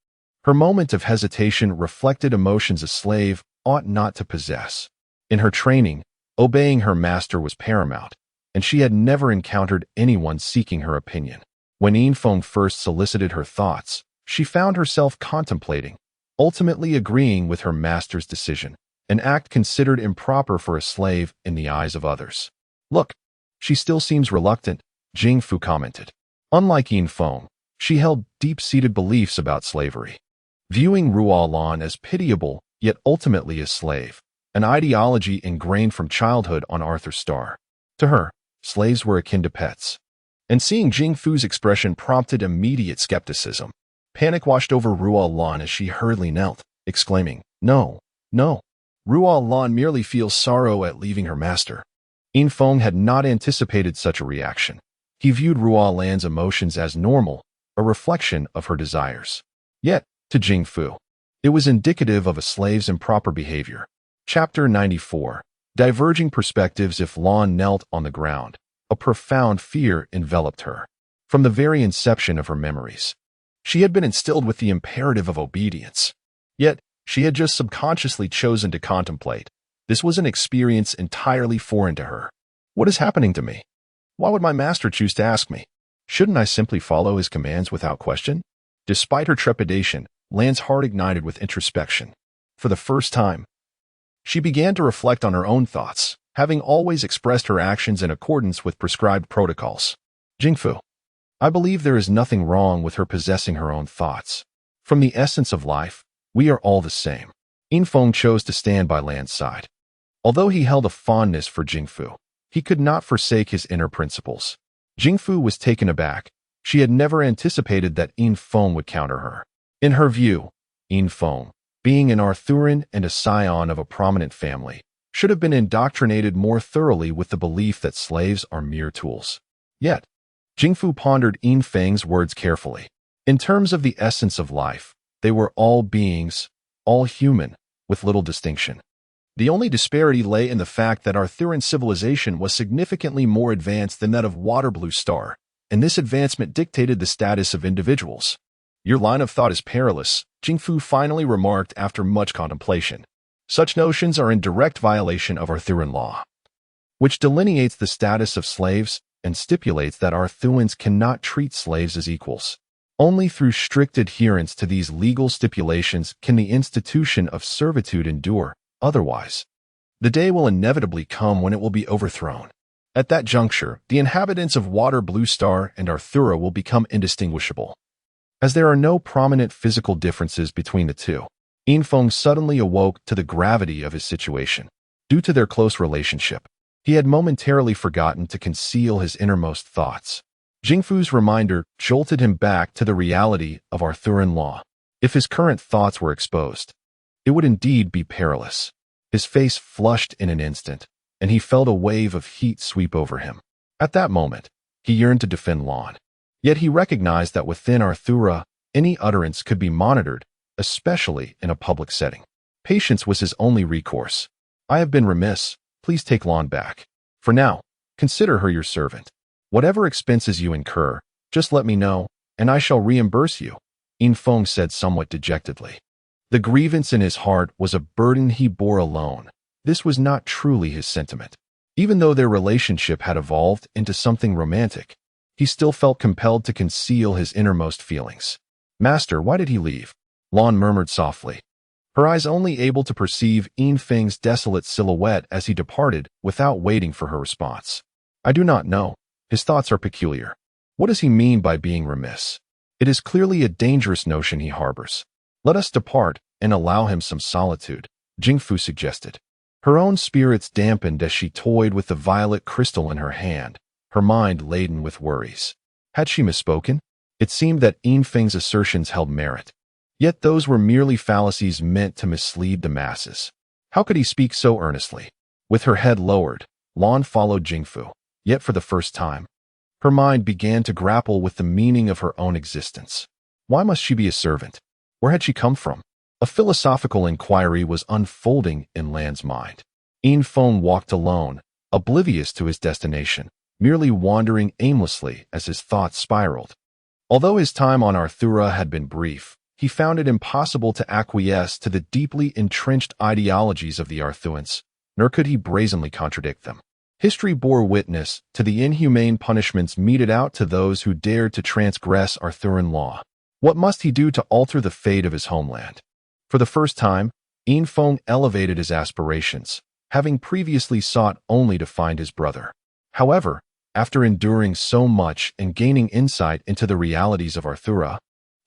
her moment of hesitation reflected emotions a slave ought not to possess. In her training, obeying her master was paramount, and she had never encountered anyone seeking her opinion. When Infiltration first solicited her thoughts, she found herself contemplating, ultimately agreeing with her master's decision, an act considered improper for a slave in the eyes of others. "Look, she still seems reluctant," Jing Fu commented. Unlike Infiltration, she held deep-seated beliefs about slavery, viewing Ruolan as pitiable yet ultimately a slave, an ideology ingrained from childhood on Arthur Star. To her, slaves were akin to pets. And seeing Jing Fu's expression prompted immediate skepticism. Panic washed over Ruolan as she hurriedly knelt, exclaiming, "No, no, Ruo Lan merely feels sorrow at leaving her master. Infeng had not anticipated such a reaction. He viewed Ruo Lan's emotions as normal, a reflection of her desires. Yet, to Jingfu, it was indicative of a slave's improper behavior. Chapter 94. Diverging perspectives. If Lan knelt on the ground, a profound fear enveloped her. From the very inception of her memories, she had been instilled with the imperative of obedience. Yet, she had just subconsciously chosen to contemplate. This was an experience entirely foreign to her. What is happening to me? Why would my master choose to ask me? Shouldn't I simply follow his commands without question? Despite her trepidation, Lan's heart ignited with introspection. For the first time, she began to reflect on her own thoughts, having always expressed her actions in accordance with prescribed protocols. Jingfu, I believe there is nothing wrong with her possessing her own thoughts. From the essence of life, we are all the same. Infeng chose to stand by Lan's side. Although he held a fondness for Jingfu, he could not forsake his inner principles. Jingfu was taken aback. She had never anticipated that Infeng would counter her. In her view, Infeng, being an Arthurian and a scion of a prominent family, should have been indoctrinated more thoroughly with the belief that slaves are mere tools. Yet, Jingfu pondered Infeng's words carefully. In terms of the essence of life, they were all beings, all human, with little distinction. The only disparity lay in the fact that Arthurian civilization was significantly more advanced than that of Waterblue Star, and this advancement dictated the status of individuals. Your line of thought is perilous, Jingfu finally remarked after much contemplation. Such notions are in direct violation of Arthurian law, which delineates the status of slaves and stipulates that Arthurians cannot treat slaves as equals. Only through strict adherence to these legal stipulations can the institution of servitude endure. Otherwise, the day will inevitably come when it will be overthrown. At that juncture, the inhabitants of Waterblue Star and Arthura will become indistinguishable. As there are no prominent physical differences between the two, Infeng suddenly awoke to the gravity of his situation. Due to their close relationship, he had momentarily forgotten to conceal his innermost thoughts. Jingfu's reminder jolted him back to the reality of Arthurian law. If his current thoughts were exposed, it would indeed be perilous. His face flushed in an instant, and he felt a wave of heat sweep over him. At that moment, he yearned to defend Lan. Yet he recognized that within Arthura, any utterance could be monitored, especially in a public setting. Patience was his only recourse. I have been remiss. Please take Lan back. For now, consider her your servant. Whatever expenses you incur, just let me know, and I shall reimburse you, Infeng said somewhat dejectedly. The grievance in his heart was a burden he bore alone. This was not truly his sentiment. Even though their relationship had evolved into something romantic, he still felt compelled to conceal his innermost feelings. Master, why did he leave? Lan murmured softly, her eyes only able to perceive Infeng's desolate silhouette as he departed without waiting for her response. I do not know. His thoughts are peculiar. What does he mean by being remiss? It is clearly a dangerous notion he harbors. Let us depart and allow him some solitude, Jingfu suggested. Her own spirits dampened as she toyed with the violet crystal in her hand, her mind laden with worries. Had she misspoken? It seemed that Infeng's assertions held merit. Yet those were merely fallacies meant to mislead the masses. How could he speak so earnestly? With her head lowered, Lan followed Jingfu. Yet for the first time, her mind began to grapple with the meaning of her own existence. Why must she be a servant? Where had she come from? A philosophical inquiry was unfolding in Lan's mind. Infeng walked alone, oblivious to his destination, merely wandering aimlessly as his thoughts spiraled. Although his time on Arthura had been brief, he found it impossible to acquiesce to the deeply entrenched ideologies of the Arthurians, nor could he brazenly contradict them. History bore witness to the inhumane punishments meted out to those who dared to transgress Arthurian law. What must he do to alter the fate of his homeland? For the first time, Infeng elevated his aspirations, having previously sought only to find his brother. However, after enduring so much and gaining insight into the realities of Arthura,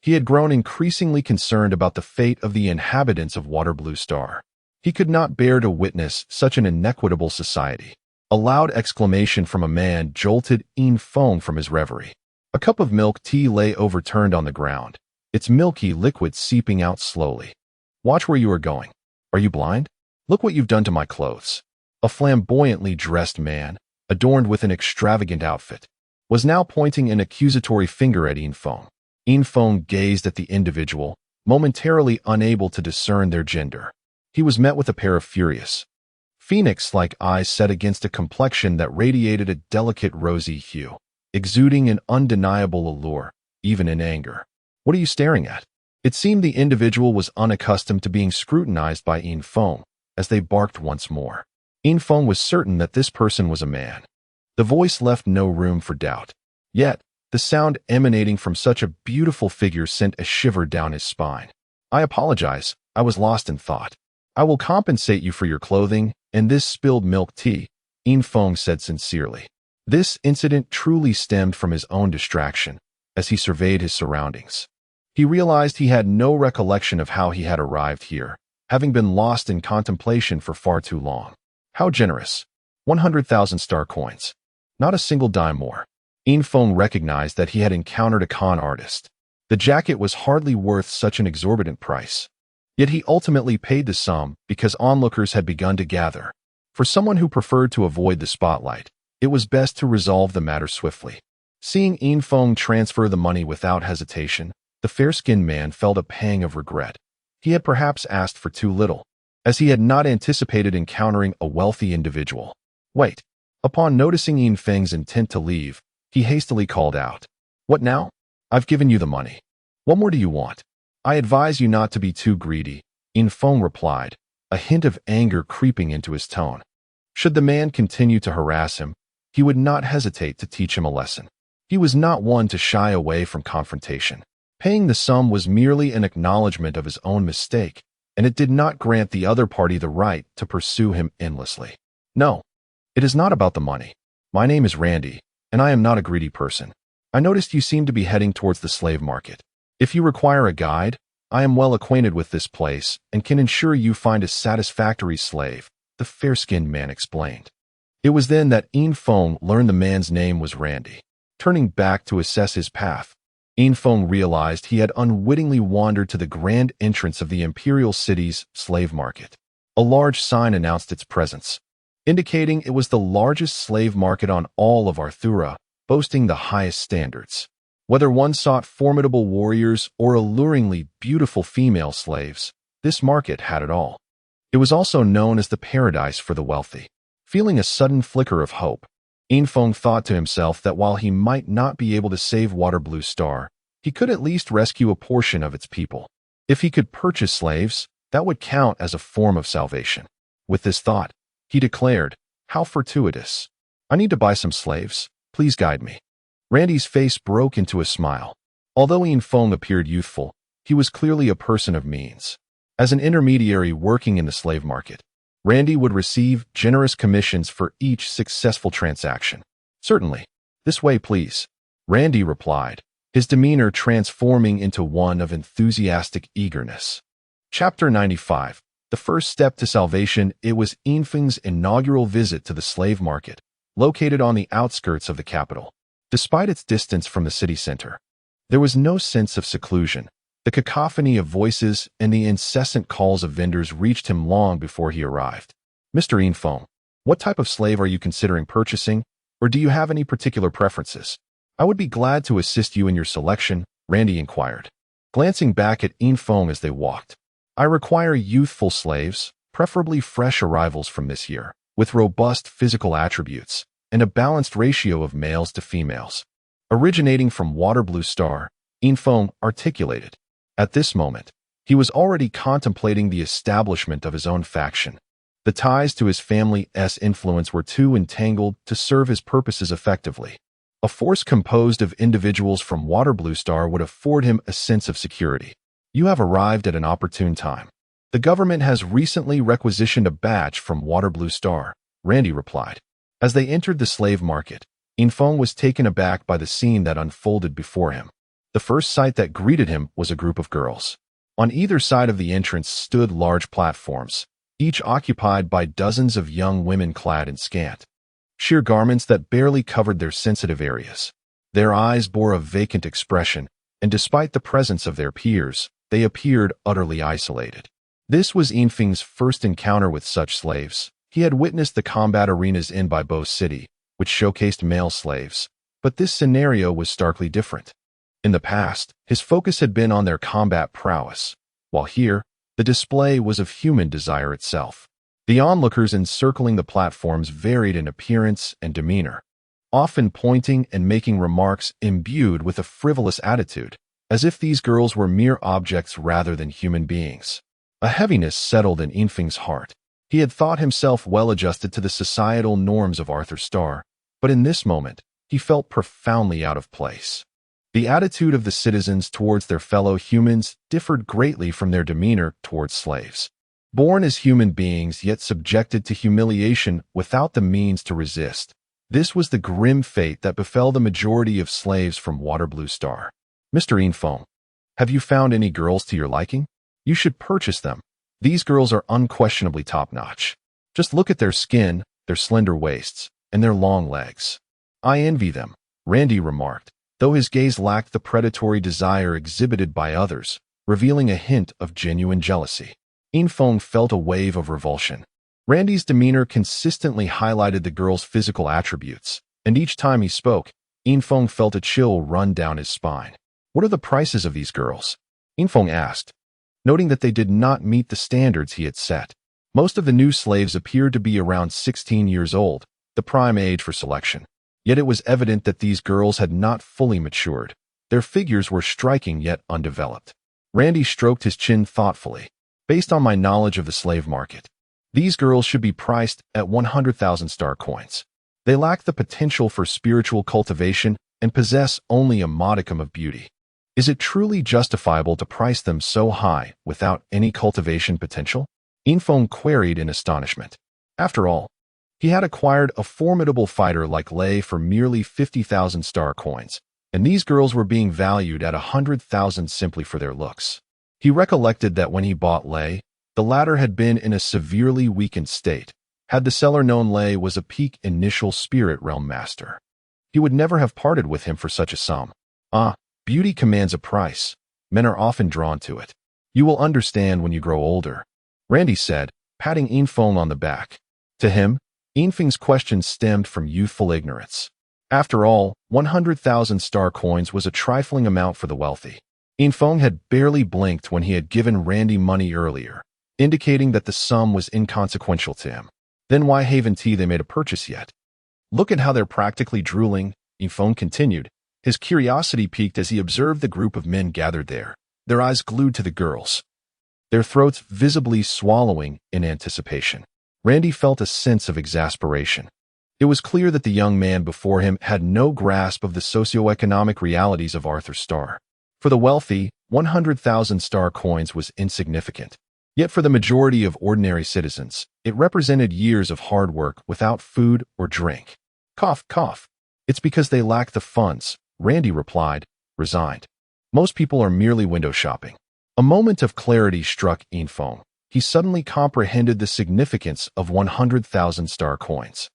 he had grown increasingly concerned about the fate of the inhabitants of Waterblue Star. He could not bear to witness such an inequitable society. A loud exclamation from a man jolted Infeng from his reverie. A cup of milk tea lay overturned on the ground, its milky liquid seeping out slowly. Watch where you are going. Are you blind? Look what you've done to my clothes. A flamboyantly dressed man, adorned with an extravagant outfit, was now pointing an accusatory finger at Infong. Infong gazed at the individual, momentarily unable to discern their gender. He was met with a pair of furious, phoenix-like eyes set against a complexion that radiated a delicate rosy hue, exuding an undeniable allure, even in anger. What are you staring at? It seemed the individual was unaccustomed to being scrutinized by Infong, as they barked once more. Infong was certain that this person was a man. The voice left no room for doubt. Yet, the sound emanating from such a beautiful figure sent a shiver down his spine. I apologize, I was lost in thought. I will compensate you for your clothing and this spilled milk tea, Infong said sincerely. This incident truly stemmed from his own distraction, as he surveyed his surroundings. He realized he had no recollection of how he had arrived here, having been lost in contemplation for far too long. How generous. 100,000 star coins. Not a single dime more. Infong recognized that he had encountered a con artist. The jacket was hardly worth such an exorbitant price. Yet he ultimately paid the sum because onlookers had begun to gather. For someone who preferred to avoid the spotlight, it was best to resolve the matter swiftly. Seeing Infong transfer the money without hesitation, the fair-skinned man felt a pang of regret. He had perhaps asked for too little, as he had not anticipated encountering a wealthy individual. Wait. Upon noticing Infeng's intent to leave, he hastily called out. What now? I've given you the money. What more do you want? I advise you not to be too greedy, Infong replied, a hint of anger creeping into his tone. Should the man continue to harass him, he would not hesitate to teach him a lesson. He was not one to shy away from confrontation. Paying the sum was merely an acknowledgement of his own mistake, and it did not grant the other party the right to pursue him endlessly. No, it is not about the money. My name is Randy, and I am not a greedy person. I noticed you seem to be heading towards the slave market. If you require a guide, I am well acquainted with this place and can ensure you find a satisfactory slave, the fair-skinned man explained. It was then that Infong learned the man's name was Randy. Turning back to assess his path, Infong realized he had unwittingly wandered to the grand entrance of the imperial city's slave market. A large sign announced its presence, indicating it was the largest slave market on all of Arthura, boasting the highest standards. Whether one sought formidable warriors or alluringly beautiful female slaves, this market had it all. It was also known as the paradise for the wealthy. Feeling a sudden flicker of hope, Infong thought to himself that while he might not be able to save Waterblue Star, he could at least rescue a portion of its people. If he could purchase slaves, that would count as a form of salvation. With this thought, he declared, "How fortuitous. I need to buy some slaves. Please guide me." Randy's face broke into a smile. Although Infong appeared youthful, he was clearly a person of means. As an intermediary working in the slave market, Randy would receive generous commissions for each successful transaction. "Certainly. This way, please," Randy replied, his demeanor transforming into one of enthusiastic eagerness. Chapter 95. The first step to salvation. It was Infeng's inaugural visit to the slave market, located on the outskirts of the capital. Despite its distance from the city center, there was no sense of seclusion. The cacophony of voices and the incessant calls of vendors reached him long before he arrived. "Mr. Infong, what type of slave are you considering purchasing, or do you have any particular preferences? I would be glad to assist you in your selection," Randy inquired, glancing back at Infong as they walked. "I require youthful slaves, preferably fresh arrivals from this year, with robust physical attributes and a balanced ratio of males to females." Originating from Waterblue Star, Infong articulated. At this moment, he was already contemplating the establishment of his own faction. The ties to his family's influence were too entangled to serve his purposes effectively. A force composed of individuals from Waterblue Star would afford him a sense of security. "You have arrived at an opportune time. The government has recently requisitioned a batch from Waterblue Star," Randy replied. As they entered the slave market, Infong was taken aback by the scene that unfolded before him. The first sight that greeted him was a group of girls. On either side of the entrance stood large platforms, each occupied by dozens of young women clad in scant, sheer garments that barely covered their sensitive areas. Their eyes bore a vacant expression, and despite the presence of their peers, they appeared utterly isolated. This was Infing's first encounter with such slaves. He had witnessed the combat arenas in Bo City, which showcased male slaves, but this scenario was starkly different. In the past, his focus had been on their combat prowess, while here, the display was of human desire itself. The onlookers encircling the platforms varied in appearance and demeanor, often pointing and making remarks imbued with a frivolous attitude, as if these girls were mere objects rather than human beings. A heaviness settled in Infing's heart. He had thought himself well adjusted to the societal norms of Arthur Starr, but in this moment, he felt profoundly out of place. The attitude of the citizens towards their fellow humans differed greatly from their demeanor towards slaves. Born as human beings yet subjected to humiliation without the means to resist, this was the grim fate that befell the majority of slaves from Waterblue Star. Mr. Infong, have you found any girls to your liking? You should purchase them. These girls are unquestionably top-notch. Just look at their skin, their slender waists, and their long legs. I envy them, Randy remarked, though his gaze lacked the predatory desire exhibited by others, revealing a hint of genuine jealousy. Infong felt a wave of revulsion. Randy's demeanor consistently highlighted the girl's physical attributes, and each time he spoke, Infong felt a chill run down his spine. What are the prices of these girls? Infong asked, noting that they did not meet the standards he had set. Most of the new slaves appeared to be around 16 years old, the prime age for selection. Yet it was evident that these girls had not fully matured. Their figures were striking yet undeveloped. Randy stroked his chin thoughtfully. Based on my knowledge of the slave market, these girls should be priced at 100,000 star coins. They lack the potential for spiritual cultivation and possess only a modicum of beauty. Is it truly justifiable to price them so high without any cultivation potential? Infong queried in astonishment. After all, he had acquired a formidable fighter like Lei for merely 50,000 star coins, and these girls were being valued at 100,000 simply for their looks. He recollected that when he bought Lei, the latter had been in a severely weakened state. Had the seller known Lei was a peak initial spirit realm master, he would never have parted with him for such a sum. Beauty commands a price. Men are often drawn to it. You will understand when you grow older, Randy said, patting Infong on the back. To him, Infing's question stemmed from youthful ignorance. After all, 100,000 star coins was a trifling amount for the wealthy. Infong had barely blinked when he had given Randy money earlier, indicating that the sum was inconsequential to him. Then why haven't they made a purchase yet? Look at how they're practically drooling, Infong continued. His curiosity piqued as he observed the group of men gathered there, their eyes glued to the girls, their throats visibly swallowing in anticipation. Randy felt a sense of exasperation. It was clear that the young man before him had no grasp of the socioeconomic realities of Arthur Starr. For the wealthy, 100,000 star coins was insignificant. Yet for the majority of ordinary citizens, it represented years of hard work without food or drink. Cough, cough. It's because they lack the funds, Randy replied, resigned. Most people are merely window shopping. A moment of clarity struck Infong. He suddenly comprehended the significance of 100,000 star coins.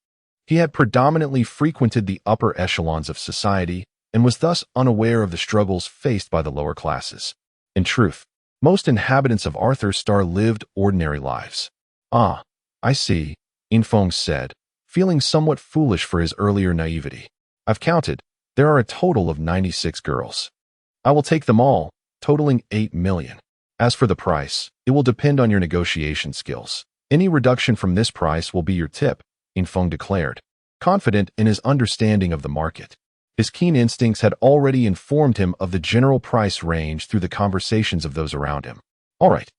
He had predominantly frequented the upper echelons of society and was thus unaware of the struggles faced by the lower classes. In truth, most inhabitants of Arthur Starr lived ordinary lives. I see, Infong said, feeling somewhat foolish for his earlier naivety. I've counted. There are a total of 96 girls. I will take them all, totaling 8 million. As for the price, it will depend on your negotiation skills. Any reduction from this price will be your tip, Infong declared, confident in his understanding of the market. His keen instincts had already informed him of the general price range through the conversations of those around him. All right,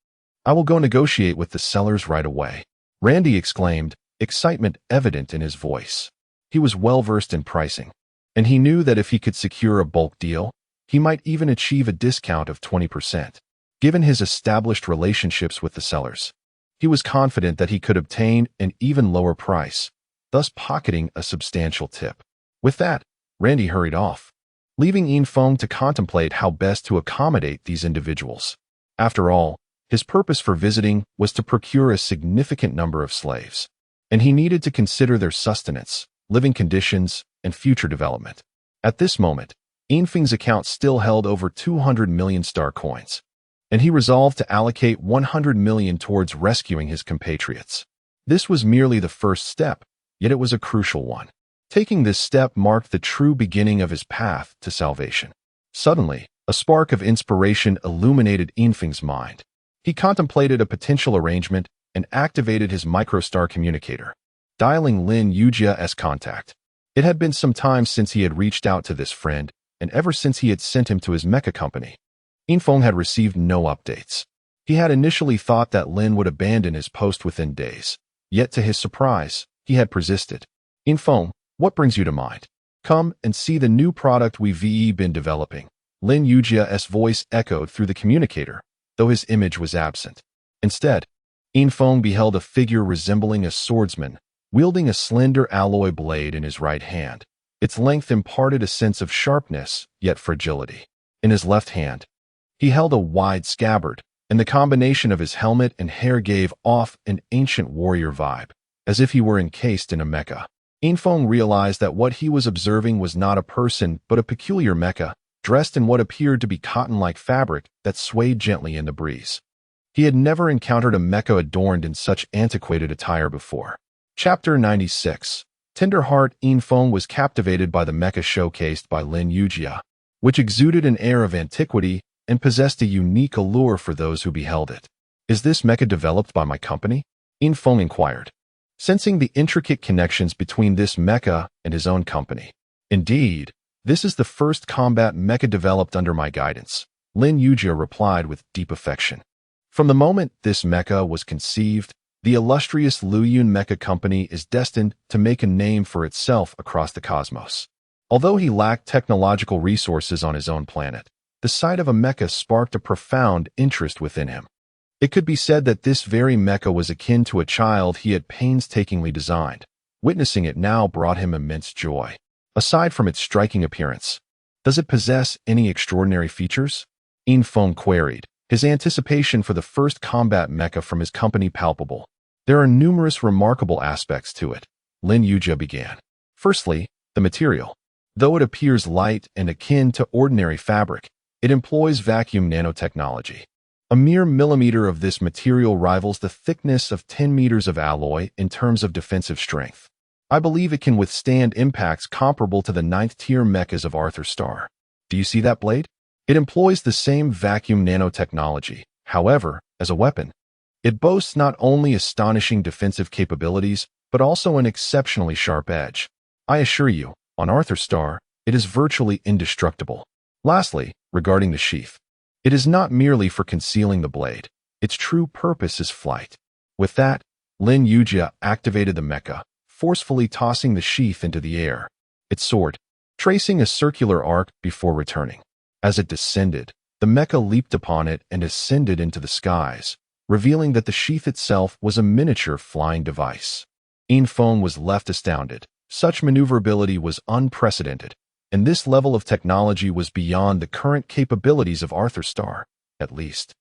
I will go negotiate with the sellers right away, Randy exclaimed, excitement evident in his voice. He was well-versed in pricing, and he knew that if he could secure a bulk deal, he might even achieve a discount of 20%. Given his established relationships with the sellers, he was confident that he could obtain an even lower price, thus pocketing a substantial tip. With that, Randy hurried off, leaving Infong to contemplate how best to accommodate these individuals. After all, his purpose for visiting was to procure a significant number of slaves, and he needed to consider their sustenance, living conditions, and future development. At this moment, Infing's account still held over 200 million star coins, and he resolved to allocate 100 million towards rescuing his compatriots. This was merely the first step, yet it was a crucial one. Taking this step marked the true beginning of his path to salvation. Suddenly, a spark of inspiration illuminated Infeng's mind. He contemplated a potential arrangement and activated his microstar communicator, dialing Lin Yujia's contact. It had been some time since he had reached out to this friend, and ever since he had sent him to his mecha company, Infeng had received no updates. He had initially thought that Lin would abandon his post within days, yet to his surprise, he had persisted. Infeng, what brings you to mind? Come and see the new product we've been developing. Lin Yujia's voice echoed through the communicator, though his image was absent. Instead, Infeng beheld a figure resembling a swordsman, wielding a slender alloy blade in his right hand. Its length imparted a sense of sharpness, yet fragility. In his left hand, he held a wide scabbard, and the combination of his helmet and hair gave off an ancient warrior vibe, as if he were encased in a mecha. Infeng realized that what he was observing was not a person but a peculiar mecha, dressed in what appeared to be cotton-like fabric that swayed gently in the breeze. He had never encountered a mecha adorned in such antiquated attire before. Chapter 96. Tenderheart Infeng was captivated by the mecha showcased by Lin Yujia, which exuded an air of antiquity and possessed a unique allure for those who beheld it. Is this mecha developed by my company? Infeng inquired, sensing the intricate connections between this mecha and his own company. Indeed, this is the first combat mecha developed under my guidance, Lin Yujia replied with deep affection. From the moment this mecha was conceived, the illustrious Luyun Mecha Company is destined to make a name for itself across the cosmos. Although he lacked technological resources on his own planet, the sight of a mecha sparked a profound interest within him. It could be said that this very mecha was akin to a child he had painstakingly designed. Witnessing it now brought him immense joy. Aside from its striking appearance, does it possess any extraordinary features? Infeng queried, his anticipation for the first combat mecha from his company palpable. There are numerous remarkable aspects to it, Lin Yujia began. Firstly, the material. Though it appears light and akin to ordinary fabric, it employs vacuum nanotechnology. A mere millimeter of this material rivals the thickness of 10 meters of alloy in terms of defensive strength. I believe it can withstand impacts comparable to the 9th-tier mechas of Arthur Starr. Do you see that blade? It employs the same vacuum nanotechnology. However, as a weapon, it boasts not only astonishing defensive capabilities, but also an exceptionally sharp edge. I assure you, on Arthur Starr, it is virtually indestructible. Lastly, regarding the sheath, it is not merely for concealing the blade. Its true purpose is flight. With that, Lin Yujia activated the mecha, forcefully tossing the sheath into the air. It soared, tracing a circular arc before returning. As it descended, the mecha leaped upon it and ascended into the skies, revealing that the sheath itself was a miniature flying device. Infeng was left astounded. Such maneuverability was unprecedented, and this level of technology was beyond the current capabilities of Arthur Starr, at least.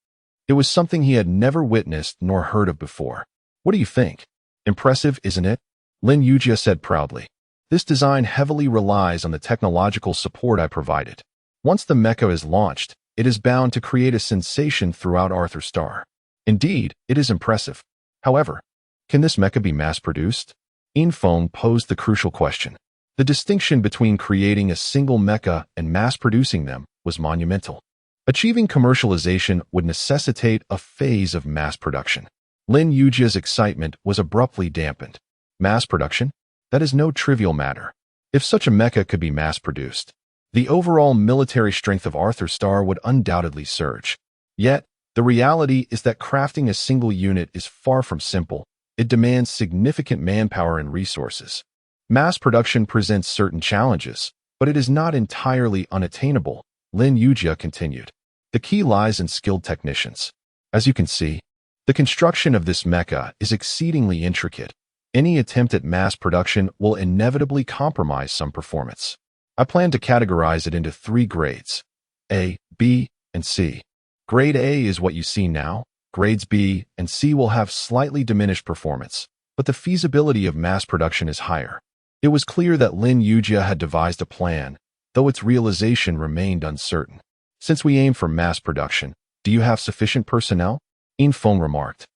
It was something he had never witnessed nor heard of before. What do you think? Impressive, isn't it? Lin Yujia said proudly. This design heavily relies on the technological support I provided. Once the mecha is launched, it is bound to create a sensation throughout Arthur Starr. Indeed, it is impressive. However, can this mecha be mass-produced? Infeng posed the crucial question. The distinction between creating a single mecha and mass-producing them was monumental. Achieving commercialization would necessitate a phase of mass production. Lin Yujia's excitement was abruptly dampened. Mass production? That is no trivial matter. If such a mecha could be mass-produced, the overall military strength of Arthur Starr would undoubtedly surge. Yet, the reality is that crafting a single unit is far from simple. It demands significant manpower and resources. Mass production presents certain challenges, but it is not entirely unattainable, Lin Yujia continued. The key lies in skilled technicians. As you can see, the construction of this mecha is exceedingly intricate. Any attempt at mass production will inevitably compromise some performance. I plan to categorize it into 3 grades: A, B, and C. Grade A is what you see now. Grades B and C will have slightly diminished performance, but the feasibility of mass production is higher. It was clear that Lin Yujia had devised a plan, though its realization remained uncertain. Since we aim for mass production, Do you have sufficient personnel? Infiltration remarked,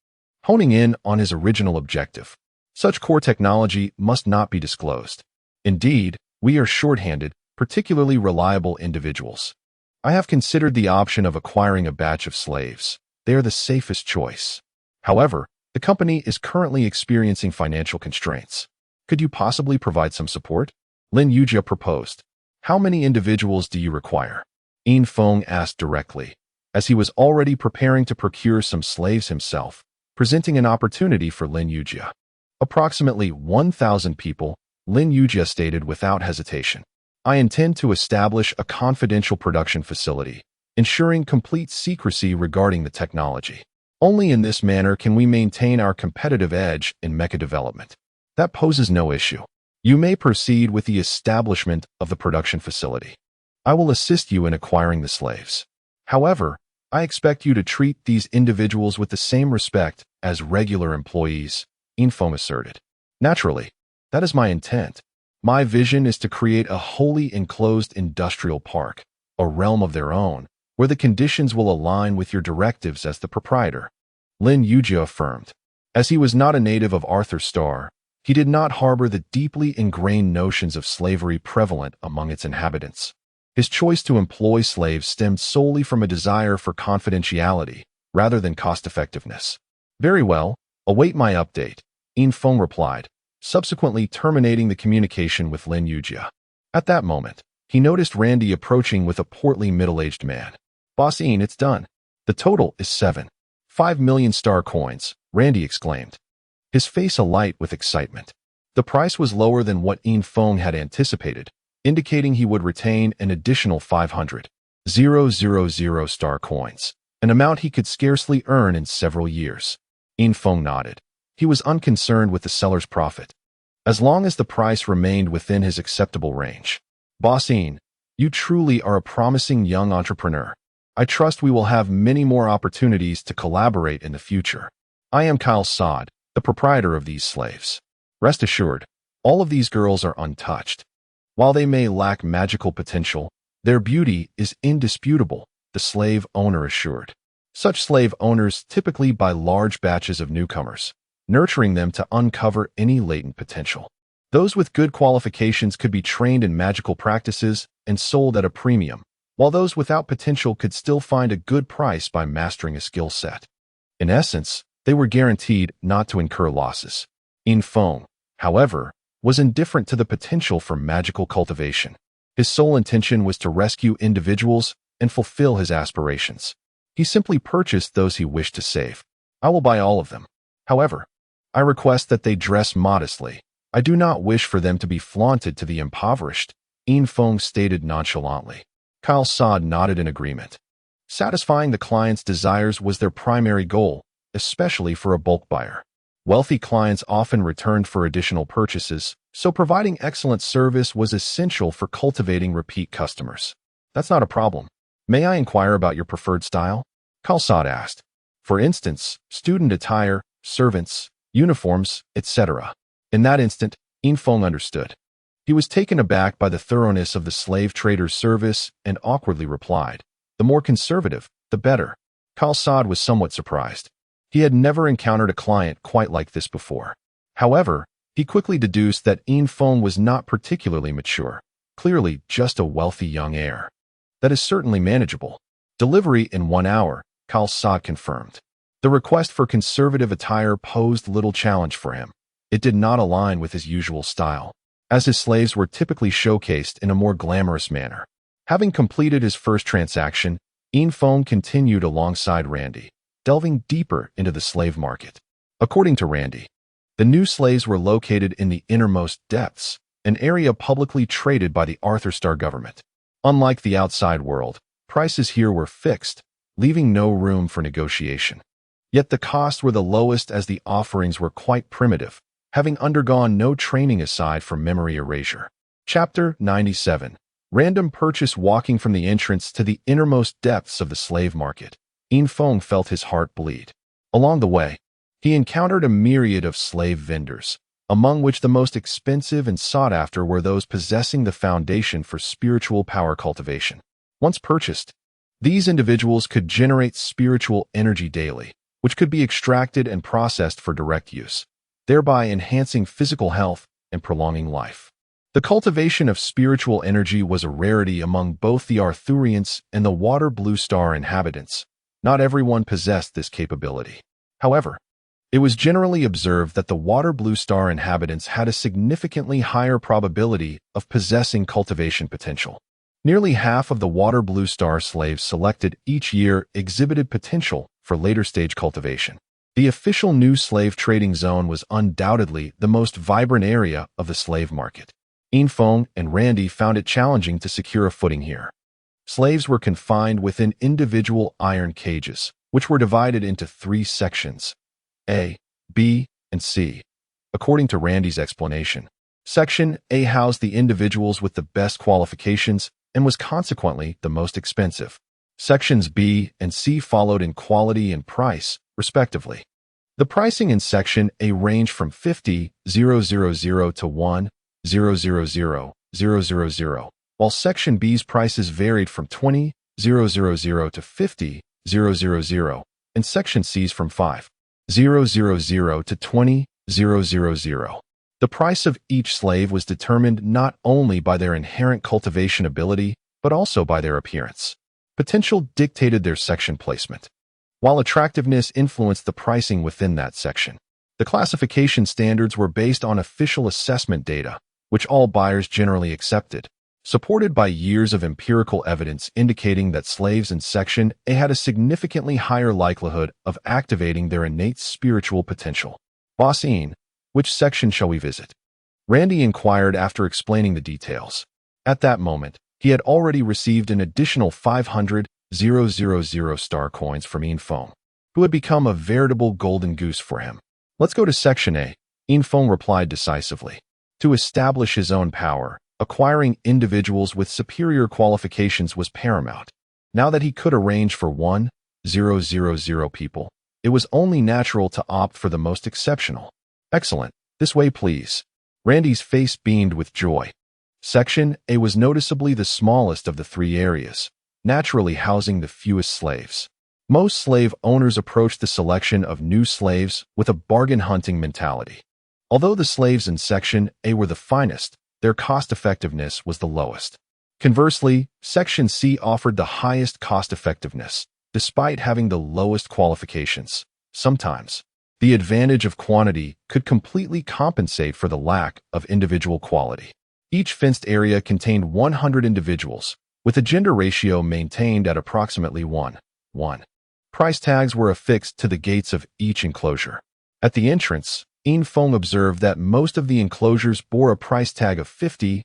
honing in on his original objective. Such core technology must not be disclosed. Indeed, we are short-handed, particularly reliable individuals. I have considered the option of acquiring a batch of slaves. They are the safest choice. However, the company is currently experiencing financial constraints. Could you possibly provide some support? Lin Yujia proposed. How many individuals do you require? Infiltration asked directly, as he was already preparing to procure some slaves himself, presenting an opportunity for Lin Yujia. Approximately 1,000 people, Lin Yujia stated without hesitation. I intend to establish a confidential production facility, ensuring complete secrecy regarding the technology. Only in this manner can we maintain our competitive edge in mecha development. That poses no issue. You may proceed with the establishment of the production facility. I will assist you in acquiring the slaves. However, I expect you to treat these individuals with the same respect as regular employees, Infiltration asserted. Naturally, that is my intent. My vision is to create a wholly enclosed industrial park, a realm of their own, where the conditions will align with your directives as the proprietor. Lin Yujia affirmed. As he was not a native of Arthur Star, he did not harbor the deeply ingrained notions of slavery prevalent among its inhabitants. His choice to employ slaves stemmed solely from a desire for confidentiality rather than cost-effectiveness. Very well, await my update, Infiltration replied, subsequently terminating the communication with Lin Yujia. At that moment, he noticed Randy approaching with a portly middle-aged man. Boss Ian, it's done. The total is 7.5 million star coins, Randy exclaimed, his face alight with excitement. The price was lower than what Infiltration had anticipated, indicating he would retain an additional 500,000 star coins, an amount he could scarcely earn in several years. Infiltration nodded. He was unconcerned with the seller's profit, as long as the price remained within his acceptable range. Boss Ian, you truly are a promising young entrepreneur. I trust we will have many more opportunities to collaborate in the future. I am Kyle Saad, the proprietor of these slaves. Rest assured, all of these girls are untouched. While they may lack magical potential, their beauty is indisputable, the slave owner assured. Such slave owners typically buy large batches of newcomers, nurturing them to uncover any latent potential. Those with good qualifications could be trained in magical practices and sold at a premium, while those without potential could still find a good price by mastering a skill set. In essence, they were guaranteed not to incur losses. Infiltration, however, was indifferent to the potential for magical cultivation. His sole intention was to rescue individuals and fulfill his aspirations. He simply purchased those he wished to save. I will buy all of them. However, I request that they dress modestly. I do not wish for them to be flaunted to the impoverished, Infiltration stated nonchalantly. Kyle Saad nodded in agreement. Satisfying the client's desires was their primary goal, especially for a bulk buyer. Wealthy clients often returned for additional purchases, so providing excellent service was essential for cultivating repeat customers. That's not a problem. May I inquire about your preferred style? Kyle Saad asked. For instance, student attire, servants, uniforms, etc. In that instant, Infiltration understood. He was taken aback by the thoroughness of the slave trader's service and awkwardly replied, "The more conservative, the better." Kyle Saad was somewhat surprised. He had never encountered a client quite like this before. However, he quickly deduced that Infiltration was not particularly mature, clearly just a wealthy young heir. That is certainly manageable. Delivery in 1 hour, Kyle Saad confirmed. The request for conservative attire posed little challenge for him. It did not align with his usual style, as his slaves were typically showcased in a more glamorous manner. Having completed his first transaction, Infiltration continued alongside Randy, delving deeper into the slave market. According to Randy, the new slaves were located in the innermost depths, an area publicly traded by the Arthur Star government. Unlike the outside world, prices here were fixed, leaving no room for negotiation. Yet the costs were the lowest as the offerings were quite primitive, having undergone no training aside from memory erasure. Chapter 97. Random purchase. Walking from the entrance to the innermost depths of the slave market, Infiltration felt his heart bleed. Along the way, he encountered a myriad of slave vendors, among which the most expensive and sought after were those possessing the foundation for spiritual power cultivation. Once purchased, These individuals could generate spiritual energy daily, which could be extracted and processed for direct use, thereby enhancing physical health and prolonging life. The cultivation of spiritual energy was a rarity among both the Arthurians and the Water Blue Star inhabitants. Not everyone possessed this capability. However, it was generally observed that the Water Blue Star inhabitants had a significantly higher probability of possessing cultivation potential. Nearly half of the Water Blue Star slaves selected each year exhibited potential for later-stage cultivation. The official new slave trading zone was undoubtedly the most vibrant area of the slave market. Infong and Randy found it challenging to secure a footing here. Slaves were confined within individual iron cages, which were divided into 3 sections: A, B, and C. According to Randy's explanation, Section A housed the individuals with the best qualifications and was consequently the most expensive. Sections B and C followed in quality and price, respectively. The pricing in Section A ranged from 50,000 to 1,000,000, while Section B's prices varied from 20,000 to 50,000, and Section C's from 5,000 to 20,000. The price of each slave was determined not only by their inherent cultivation ability, but also by their appearance. Potential dictated their section placement, while attractiveness influenced the pricing within that section. The classification standards were based on official assessment data, which all buyers generally accepted, supported by years of empirical evidence indicating that slaves in Section A had a significantly higher likelihood of activating their innate spiritual potential. Bossine, which section shall we visit? Randy inquired after explaining the details. At that moment, he had already received an additional 500,000 star coins from Infong, who had become a veritable golden goose for him. Let's go to Section A, Infong replied decisively. To establish his own power, acquiring individuals with superior qualifications was paramount. Now that he could arrange for 1,000 people, it was only natural to opt for the most exceptional. Excellent. This way, please. Randy's face beamed with joy. Section A was noticeably the smallest of the 3 areas, naturally housing the fewest slaves. Most slave owners approached the selection of new slaves with a bargain-hunting mentality. Although the slaves in Section A were the finest, their cost-effectiveness was the lowest. Conversely, Section C offered the highest cost-effectiveness, despite having the lowest qualifications. Sometimes, the advantage of quantity could completely compensate for the lack of individual quality. Each fenced area contained 100 individuals, with a gender ratio maintained at approximately 1:1. Price tags were affixed to the gates of each enclosure. At the entrance, Infong observed that most of the enclosures bore a price tag of 50,000.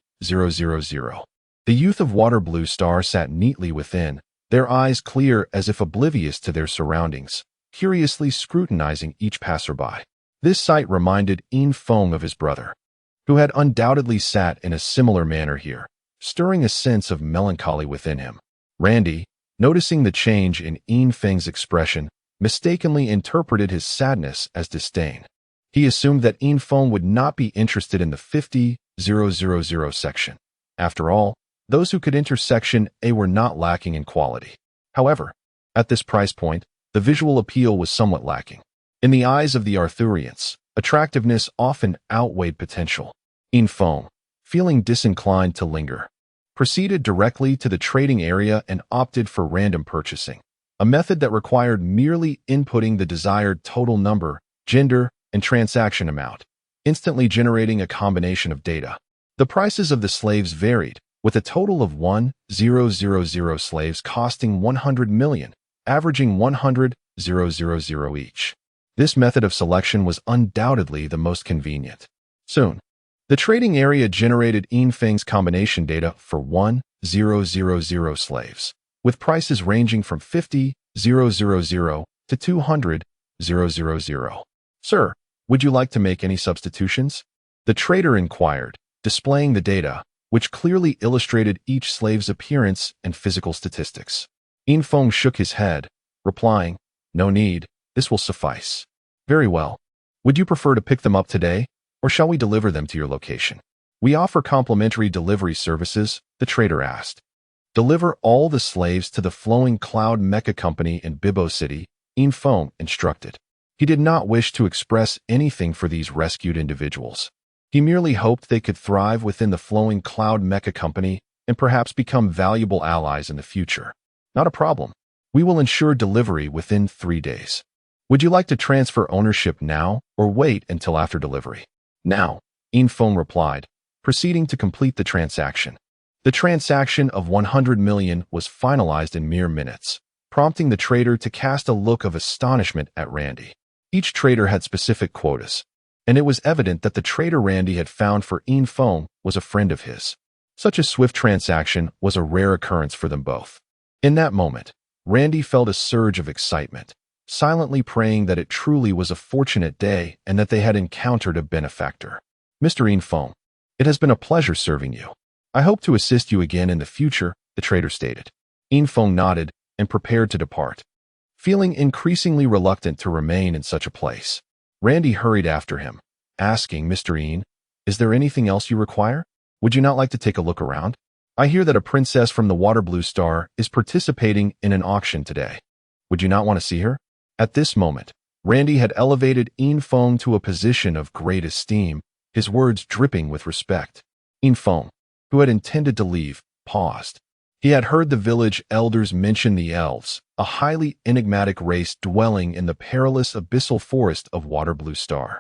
The youth of Water Blue Star sat neatly within, their eyes clear as if oblivious to their surroundings, curiously scrutinizing each passerby. This sight reminded Infong of his brother, who had undoubtedly sat in a similar manner here, stirring a sense of melancholy within him. Randy, noticing the change in Infeng's expression, mistakenly interpreted his sadness as disdain. He assumed that Infong would not be interested in the 50,000 section. After all, those who could enter Section A were not lacking in quality. However, at this price point, the visual appeal was somewhat lacking. In the eyes of the Arthurians, attractiveness often outweighed potential. Infong, feeling disinclined to linger, proceeded directly to the trading area and opted for random purchasing, a method that required merely inputting the desired total number, gender, and transaction amount, instantly generating a combination of data. The prices of the slaves varied, with a total of 1,000 slaves costing 100 million, averaging 100,000 each. This method of selection was undoubtedly the most convenient. Soon, the trading area generated Infeng's combination data for 1,000 slaves, with prices ranging from 50,000 to 200,000. Sir, would you like to make any substitutions? The trader inquired, displaying the data, which clearly illustrated each slave's appearance and physical statistics. Infong shook his head, replying, "No need, this will suffice." "Very well. Would you prefer to pick them up today, or shall we deliver them to your location?" "We offer complimentary delivery services," the trader asked. Deliver all the slaves to the Flowing Cloud Mecha Company in Bibo City, Infong instructed. He did not wish to express anything for these rescued individuals. He merely hoped they could thrive within the Flowing Cloud Mecha Company and perhaps become valuable allies in the future. Not a problem. We will ensure delivery within 3 days. Would you like to transfer ownership now or wait until after delivery? Now, Infong replied, proceeding to complete the transaction. The transaction of 100 million was finalized in mere minutes, prompting the trader to cast a look of astonishment at Randy. Each trader had specific quotas, and it was evident that the trader Randy had found for Infong was a friend of his. Such a swift transaction was a rare occurrence for them both. In that moment, Randy felt a surge of excitement, silently praying that it truly was a fortunate day and that they had encountered a benefactor. Mr. Infong, it has been a pleasure serving you. I hope to assist you again in the future, the trader stated. Infong nodded and prepared to depart. Feeling increasingly reluctant to remain in such a place, Randy hurried after him, asking, Mr. Ian, is there anything else you require? Would you not like to take a look around? I hear that a princess from the Water Blue Star is participating in an auction today. Would you not want to see her? At this moment, Randy had elevated Infong to a position of great esteem, his words dripping with respect. Infong, who had intended to leave, paused. He had heard the village elders mention the elves, a highly enigmatic race dwelling in the perilous abyssal forest of Water Blue Star.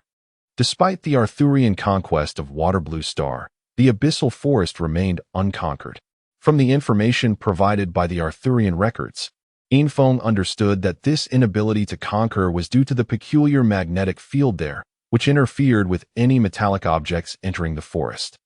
Despite the Arthurian conquest of Water Blue Star, the abyssal forest remained unconquered. From the information provided by the Arthurian records, Infong understood that this inability to conquer was due to the peculiar magnetic field there, which interfered with any metallic objects entering the forest.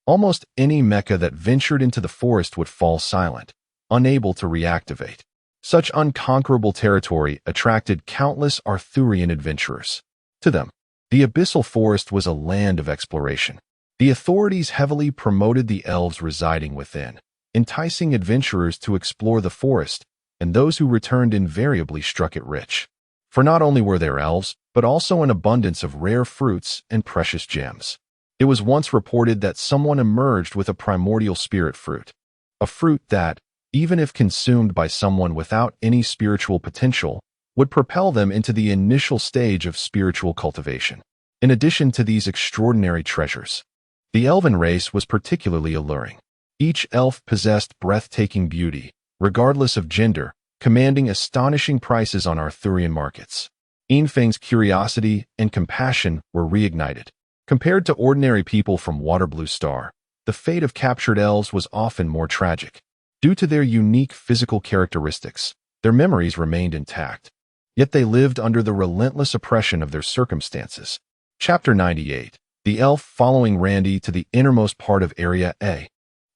Almost any mecha that ventured into the forest would fall silent, unable to reactivate. Such unconquerable territory attracted countless Arthurian adventurers. To them, the abyssal forest was a land of exploration. The authorities heavily promoted the elves residing within, enticing adventurers to explore the forest, and those who returned invariably struck it rich. For not only were there elves, but also an abundance of rare fruits and precious gems. It was once reported that someone emerged with a primordial spirit fruit, a fruit that, even if consumed by someone without any spiritual potential, would propel them into the initial stage of spiritual cultivation. In addition to these extraordinary treasures, the elven race was particularly alluring. Each elf possessed breathtaking beauty, regardless of gender, commanding astonishing prices on Arthurian markets. Infeng's curiosity and compassion were reignited. Compared to ordinary people from Water Blue Star, the fate of captured elves was often more tragic. Due to their unique physical characteristics, their memories remained intact. Yet they lived under the relentless oppression of their circumstances. Chapter 98. The elf following Randy to the innermost part of Area A.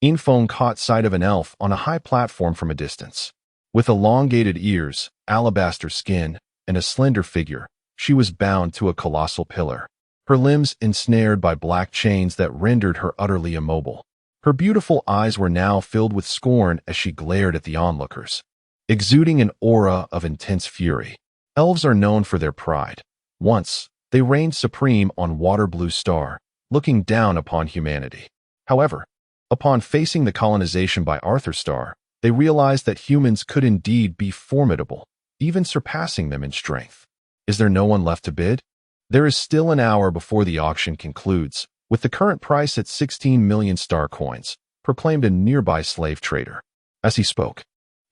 Infong caught sight of an elf on a high platform from a distance. With elongated ears, alabaster skin, and a slender figure, she was bound to a colossal pillar, her limbs ensnared by black chains that rendered her utterly immobile. Her beautiful eyes were now filled with scorn as she glared at the onlookers, exuding an aura of intense fury. Elves are known for their pride. Once, they reigned supreme on Water Blue Star, looking down upon humanity. However, upon facing the colonization by Arthur Star, they realized that humans could indeed be formidable, even surpassing them in strength. Is there no one left to bid? There is still an hour before the auction concludes, with the current price at 16 million star coins, proclaimed a nearby slave trader. As he spoke,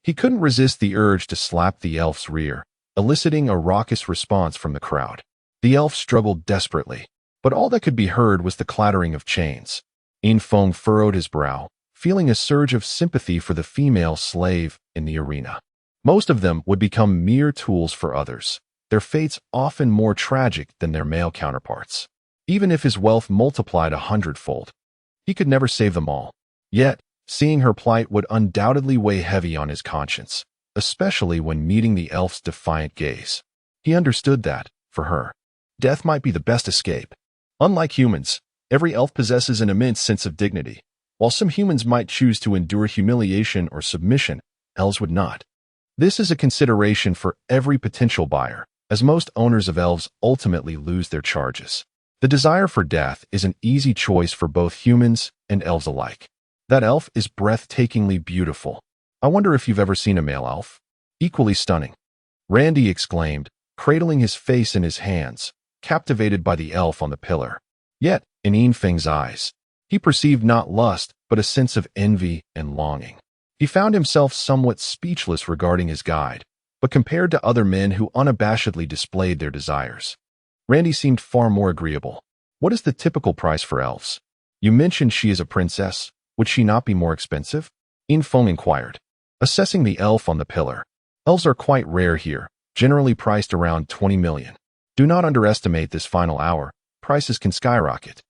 he couldn't resist the urge to slap the elf's rear, eliciting a raucous response from the crowd. The elf struggled desperately, but all that could be heard was the clattering of chains. Infong furrowed his brow, feeling a surge of sympathy for the female slave in the arena. Most of them would become mere tools for others, their fates often more tragic than their male counterparts. Even if his wealth multiplied 100-fold, he could never save them all. Yet, seeing her plight would undoubtedly weigh heavy on his conscience, especially when meeting the elf's defiant gaze. He understood that, for her, death might be the best escape. Unlike humans, every elf possesses an immense sense of dignity. While some humans might choose to endure humiliation or submission, elves would not. This is a consideration for every potential buyer, as most owners of elves ultimately lose their charges. The desire for death is an easy choice for both humans and elves alike. That elf is breathtakingly beautiful, I wonder if you've ever seen a male elf. Equally stunning. Randy exclaimed, cradling his face in his hands, captivated by the elf on the pillar. Yet, in Infeng's eyes, he perceived not lust, but a sense of envy and longing. He found himself somewhat speechless regarding his guide, but compared to other men who unabashedly displayed their desires, Randy seemed far more agreeable. What is the typical price for elves? You mentioned she is a princess. Would she not be more expensive? Infeng inquired, assessing the elf on the pillar. Elves are quite rare here, generally priced around 20 million. Do not underestimate this final hour. Prices can skyrocket.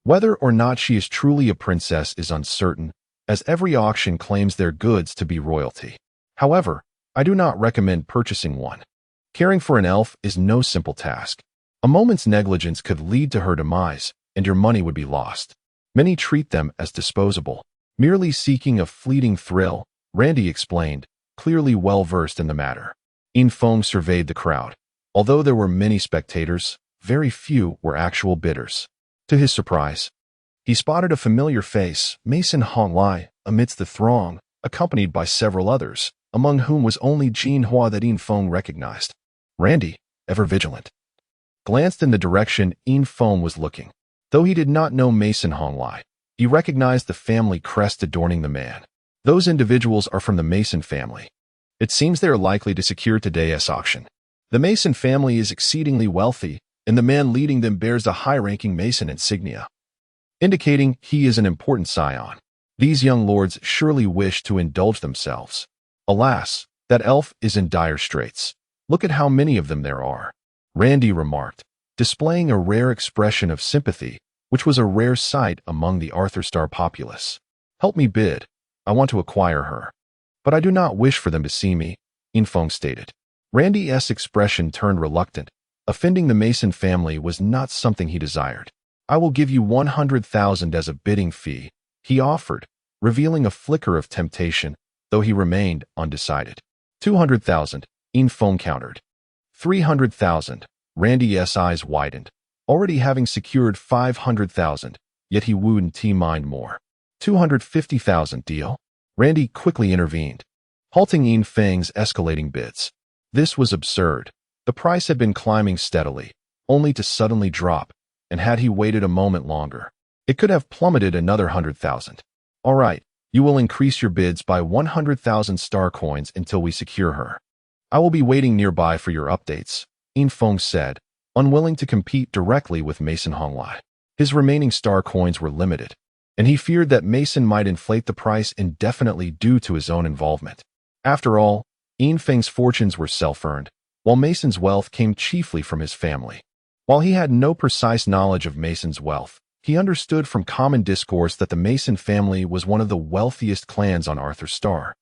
Whether or not she is truly a princess is uncertain, as every auction claims their goods to be royalty. However, I do not recommend purchasing one. Caring for an elf is no simple task. A moment's negligence could lead to her demise, and your money would be lost. Many treat them as disposable, merely seeking a fleeting thrill, Randy explained, clearly well-versed in the matter. Infeng surveyed the crowd. Although there were many spectators, very few were actual bidders. To his surprise, he spotted a familiar face, Mason Honglai, amidst the throng, accompanied by several others, among whom was only Jin Hua that Infeng recognized. Randy, ever vigilant, glanced in the direction Infeng was looking. Though he did not know Mason Honglai, he recognized the family crest adorning the man. Those individuals are from the Mason family. It seems they are likely to secure today's auction. The Mason family is exceedingly wealthy, and the man leading them bears a high-ranking Mason insignia, indicating he is an important scion. These young lords surely wish to indulge themselves. Alas, that elf is in dire straits. Look at how many of them there are, Randy remarked, displaying a rare expression of sympathy, which was a rare sight among the Arthur Star populace. Help me bid. I want to acquire her. But I do not wish for them to see me, Infeng stated. Randy's expression turned reluctant. Offending the Mason family was not something he desired. I will give you 100,000 as a bidding fee, he offered, revealing a flicker of temptation, though he remained undecided. 200,000, Infeng countered. 300,000, Randy's eyes widened, already having secured 500,000, yet he wouldn't mind more. 250,000 deal? Randy quickly intervened, halting Infeng's escalating bids. This was absurd. The price had been climbing steadily, only to suddenly drop, and had he waited a moment longer, it could have plummeted another 100,000. All right, you will increase your bids by 100,000 star coins until we secure her. I will be waiting nearby for your updates, Infeng said, unwilling to compete directly with Mason Honglai. His remaining star coins were limited, and he feared that Mason might inflate the price indefinitely due to his own involvement. After all, Infeng's fortunes were self-earned, while Mason's wealth came chiefly from his family. While he had no precise knowledge of Mason's wealth, he understood from common discourse that the Mason family was one of the wealthiest clans on Arthur Star,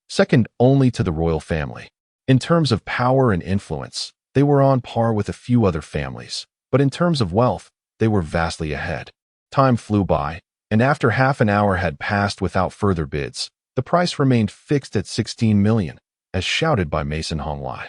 second only to the royal family. In terms of power and influence, they were on par with a few other families, but in terms of wealth, they were vastly ahead. Time flew by, and after half an hour had passed without further bids, the price remained fixed at 16 million, as shouted by Mason Honglai.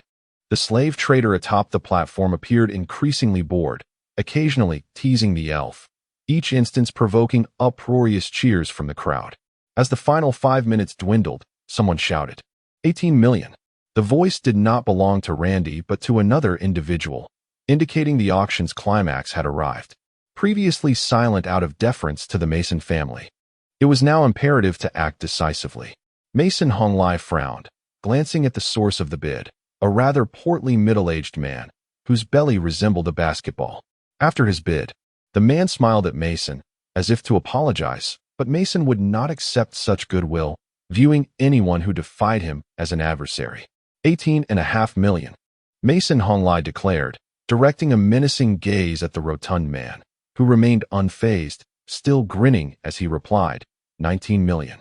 The slave trader atop the platform appeared increasingly bored, occasionally teasing the elf, each instance provoking uproarious cheers from the crowd. As the final 5 minutes dwindled, someone shouted, 18 million. The voice did not belong to Randy but to another individual, indicating the auction's climax had arrived. Previously silent out of deference to the Mason family, it was now imperative to act decisively. Mason Honglai frowned, glancing at the source of the bid, a rather portly middle-aged man, whose belly resembled a basketball. After his bid, the man smiled at Mason, as if to apologize, but Mason would not accept such goodwill, viewing anyone who defied him as an adversary. 18.5 million, Mason Honglai declared, directing a menacing gaze at the rotund man, who remained unfazed, still grinning as he replied, 19 million.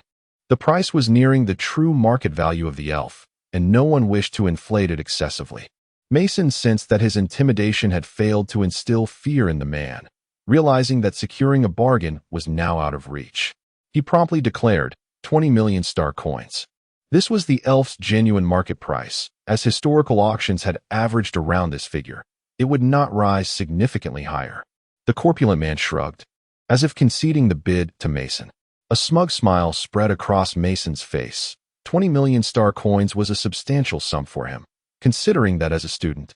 The price was nearing the true market value of the elf, and no one wished to inflate it excessively. Mason sensed that his intimidation had failed to instill fear in the man, realizing that securing a bargain was now out of reach. He promptly declared 20 million star coins. This was the elf's genuine market price, as historical auctions had averaged around this figure. It would not rise significantly higher. The corpulent man shrugged, as if conceding the bid to Mason. A smug smile spread across Mason's face. 20 million star coins was a substantial sum for him, considering that as a student,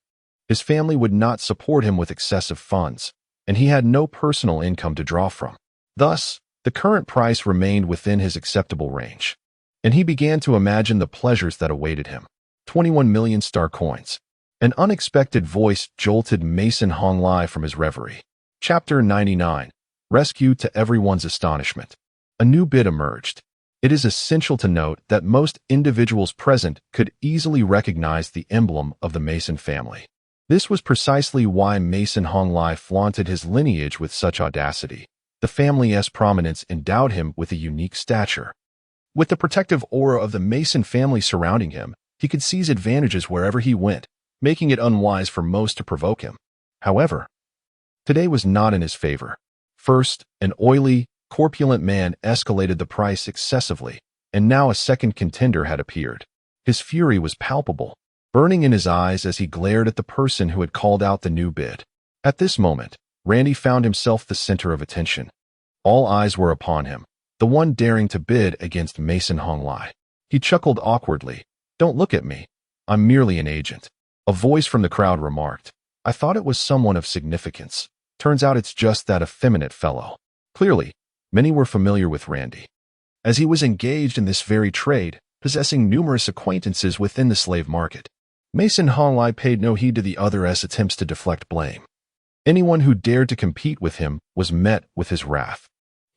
his family would not support him with excessive funds, and he had no personal income to draw from. Thus, the current price remained within his acceptable range, and he began to imagine the pleasures that awaited him. 21 million star coins. An unexpected voice jolted Mason Honglai from his reverie. Chapter 99. Rescue. To everyone's astonishment, a new bid emerged. It is essential to note that most individuals present could easily recognize the emblem of the Mason family. This was precisely why Mason Honglai flaunted his lineage with such audacity. The family's prominence endowed him with a unique stature. With the protective aura of the Mason family surrounding him, he could seize advantages wherever he went, making it unwise for most to provoke him. However, today was not in his favor. First, an oily, corpulent man escalated the price excessively, and now a second contender had appeared. His fury was palpable, burning in his eyes as he glared at the person who had called out the new bid. At this moment, Randy found himself the center of attention. All eyes were upon him, the one daring to bid against Mason Honglai. He chuckled awkwardly. "Don't look at me. I'm merely an agent." A voice from the crowd remarked. "I thought it was someone of significance. Turns out it's just that effeminate fellow." Clearly, many were familiar with Randy, as he was engaged in this very trade, possessing numerous acquaintances within the slave market. Mason Honglai paid no heed to the other's attempts to deflect blame. Anyone who dared to compete with him was met with his wrath.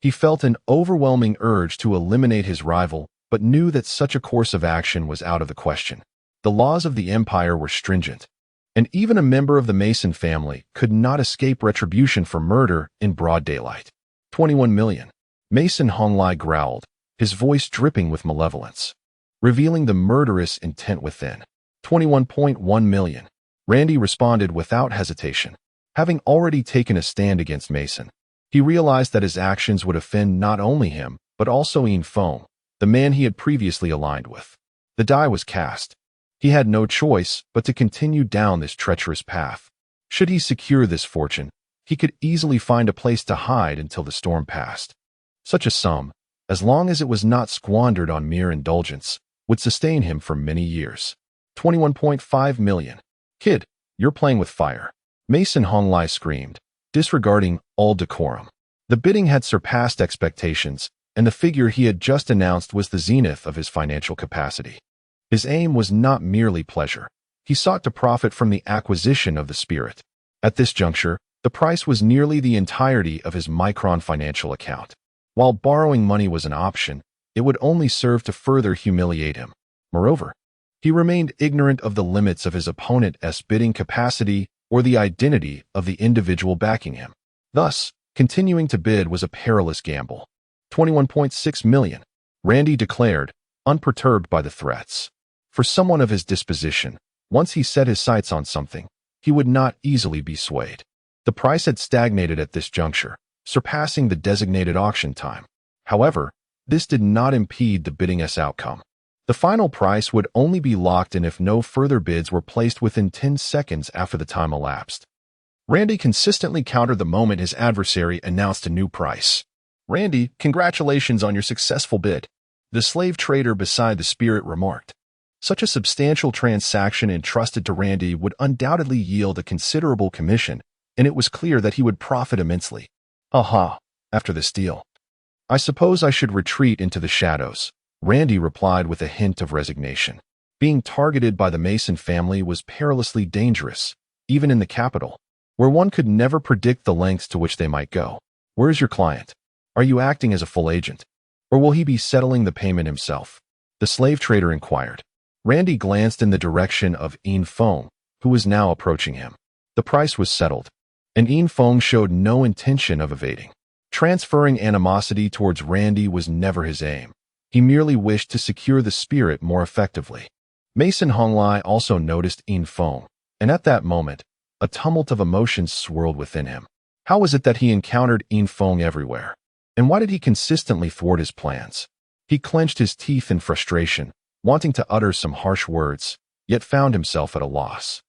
He felt an overwhelming urge to eliminate his rival, but knew that such a course of action was out of the question. The laws of the empire were stringent, and even a member of the Mason family could not escape retribution for murder in broad daylight. 21 million. Mason Honglai growled, his voice dripping with malevolence, revealing the murderous intent within. 21.1 million. Randy responded without hesitation. Having already taken a stand against Mason, he realized that his actions would offend not only him, but also Infiltration, the man he had previously aligned with. The die was cast. He had no choice but to continue down this treacherous path. Should he secure this fortune, he could easily find a place to hide until the storm passed. Such a sum, as long as it was not squandered on mere indulgence, would sustain him for many years. 21.5 million. "Kid, you're playing with fire," Mason Honglai screamed, disregarding all decorum. The bidding had surpassed expectations, and the figure he had just announced was the zenith of his financial capacity. His aim was not merely pleasure. He sought to profit from the acquisition of the spirit. At this juncture, the price was nearly the entirety of his Micron financial account. While borrowing money was an option, it would only serve to further humiliate him. Moreover, he remained ignorant of the limits of his opponent's bidding capacity or the identity of the individual backing him. Thus, continuing to bid was a perilous gamble. 21.6 million. Randy declared, unperturbed by the threats. For someone of his disposition, once he set his sights on something, he would not easily be swayed. The price had stagnated at this juncture, surpassing the designated auction time. However, this did not impede the bidding's outcome. The final price would only be locked in if no further bids were placed within 10 seconds after the time elapsed. Randy consistently countered the moment his adversary announced a new price. "Randy, congratulations on your successful bid," the slave trader beside the spirit remarked. Such a substantial transaction entrusted to Randy would undoubtedly yield a considerable commission, and it was clear that he would profit immensely. "Aha, after this deal, I suppose I should retreat into the shadows," Randy replied with a hint of resignation. Being targeted by the Mason family was perilously dangerous, even in the capital, where one could never predict the lengths to which they might go. "Where is your client? Are you acting as a full agent? Or will he be settling the payment himself?" the slave trader inquired. Randy glanced in the direction of Infiltration, who was now approaching him. The price was settled, and Infiltration showed no intention of evading. Transferring animosity towards Randy was never his aim. He merely wished to secure the spirit more effectively. Mason Honglai also noticed Infiltration, and at that moment, a tumult of emotions swirled within him. How was it that he encountered Infiltration everywhere? And why did he consistently thwart his plans? He clenched his teeth in frustration, wanting to utter some harsh words, yet found himself at a loss.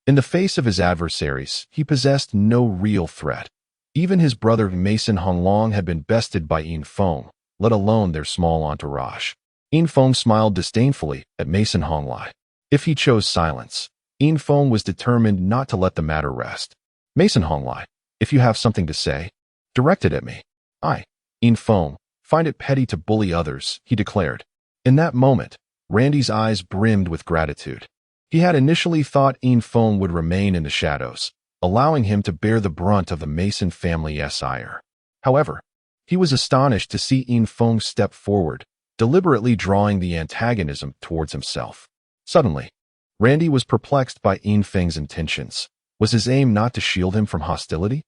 In the face of his adversaries, he possessed no real threat. Even his brother Mason Honglai had been bested by Infiltration, let alone their small entourage. Feng smiled disdainfully at Mason Honglai. If he chose silence, Feng was determined not to let the matter rest. Mason Honglai, if you have something to say, direct it at me. I, Feng, find it petty to bully others, he declared. In that moment, Randy's eyes brimmed with gratitude. He had initially thought Feng would remain in the shadows, allowing him to bear the brunt of the Mason family's ire. However, he was astonished to see Feng step forward, deliberately drawing the antagonism towards himself. Suddenly, Randy was perplexed by Feng's intentions. Was his aim not to shield him from hostility?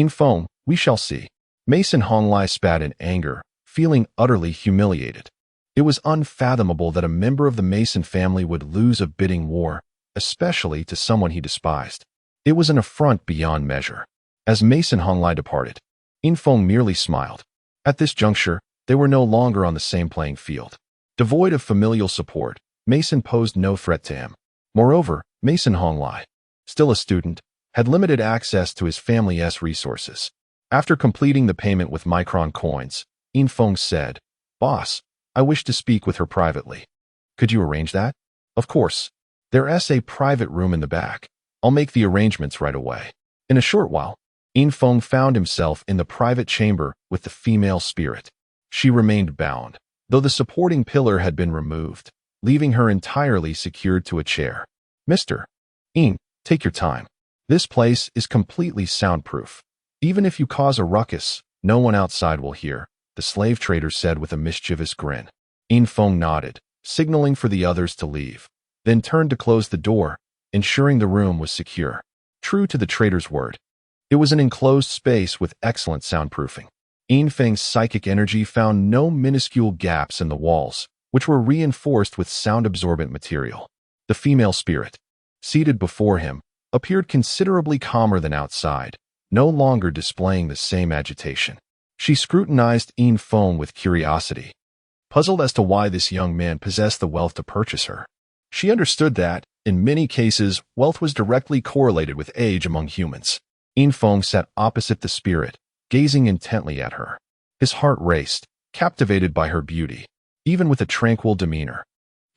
Feng, we shall see. Mason Honglai spat in anger, feeling utterly humiliated. It was unfathomable that a member of the Mason family would lose a bidding war, especially to someone he despised. It was an affront beyond measure. As Mason Honglai departed, Feng merely smiled. At this juncture, they were no longer on the same playing field. Devoid of familial support, Mason posed no threat to him. Moreover, Mason Honglai, still a student, had limited access to his family's resources. After completing the payment with Micron coins, Feng said, "Boss, I wish to speak with her privately. Could you arrange that?" "Of course. There's a private room in the back. I'll make the arrangements right away." In a short while, Feng found himself in the private chamber with the female spirit. She remained bound, though the supporting pillar had been removed, leaving her entirely secured to a chair. "Mr. Take your time. This place is completely soundproof. Even if you cause a ruckus, no one outside will hear," the slave trader said with a mischievous grin. Feng nodded, signaling for the others to leave, then turned to close the door, ensuring the room was secure. True to the trader's word, it was an enclosed space with excellent soundproofing. Feng's psychic energy found no minuscule gaps in the walls, which were reinforced with sound-absorbent material. The female spirit, seated before him, appeared considerably calmer than outside, no longer displaying the same agitation. She scrutinized Feng with curiosity, puzzled as to why this young man possessed the wealth to purchase her. She understood that, in many cases, wealth was directly correlated with age among humans. Feng sat opposite the spirit, gazing intently at her. His heart raced, captivated by her beauty. Even with a tranquil demeanor,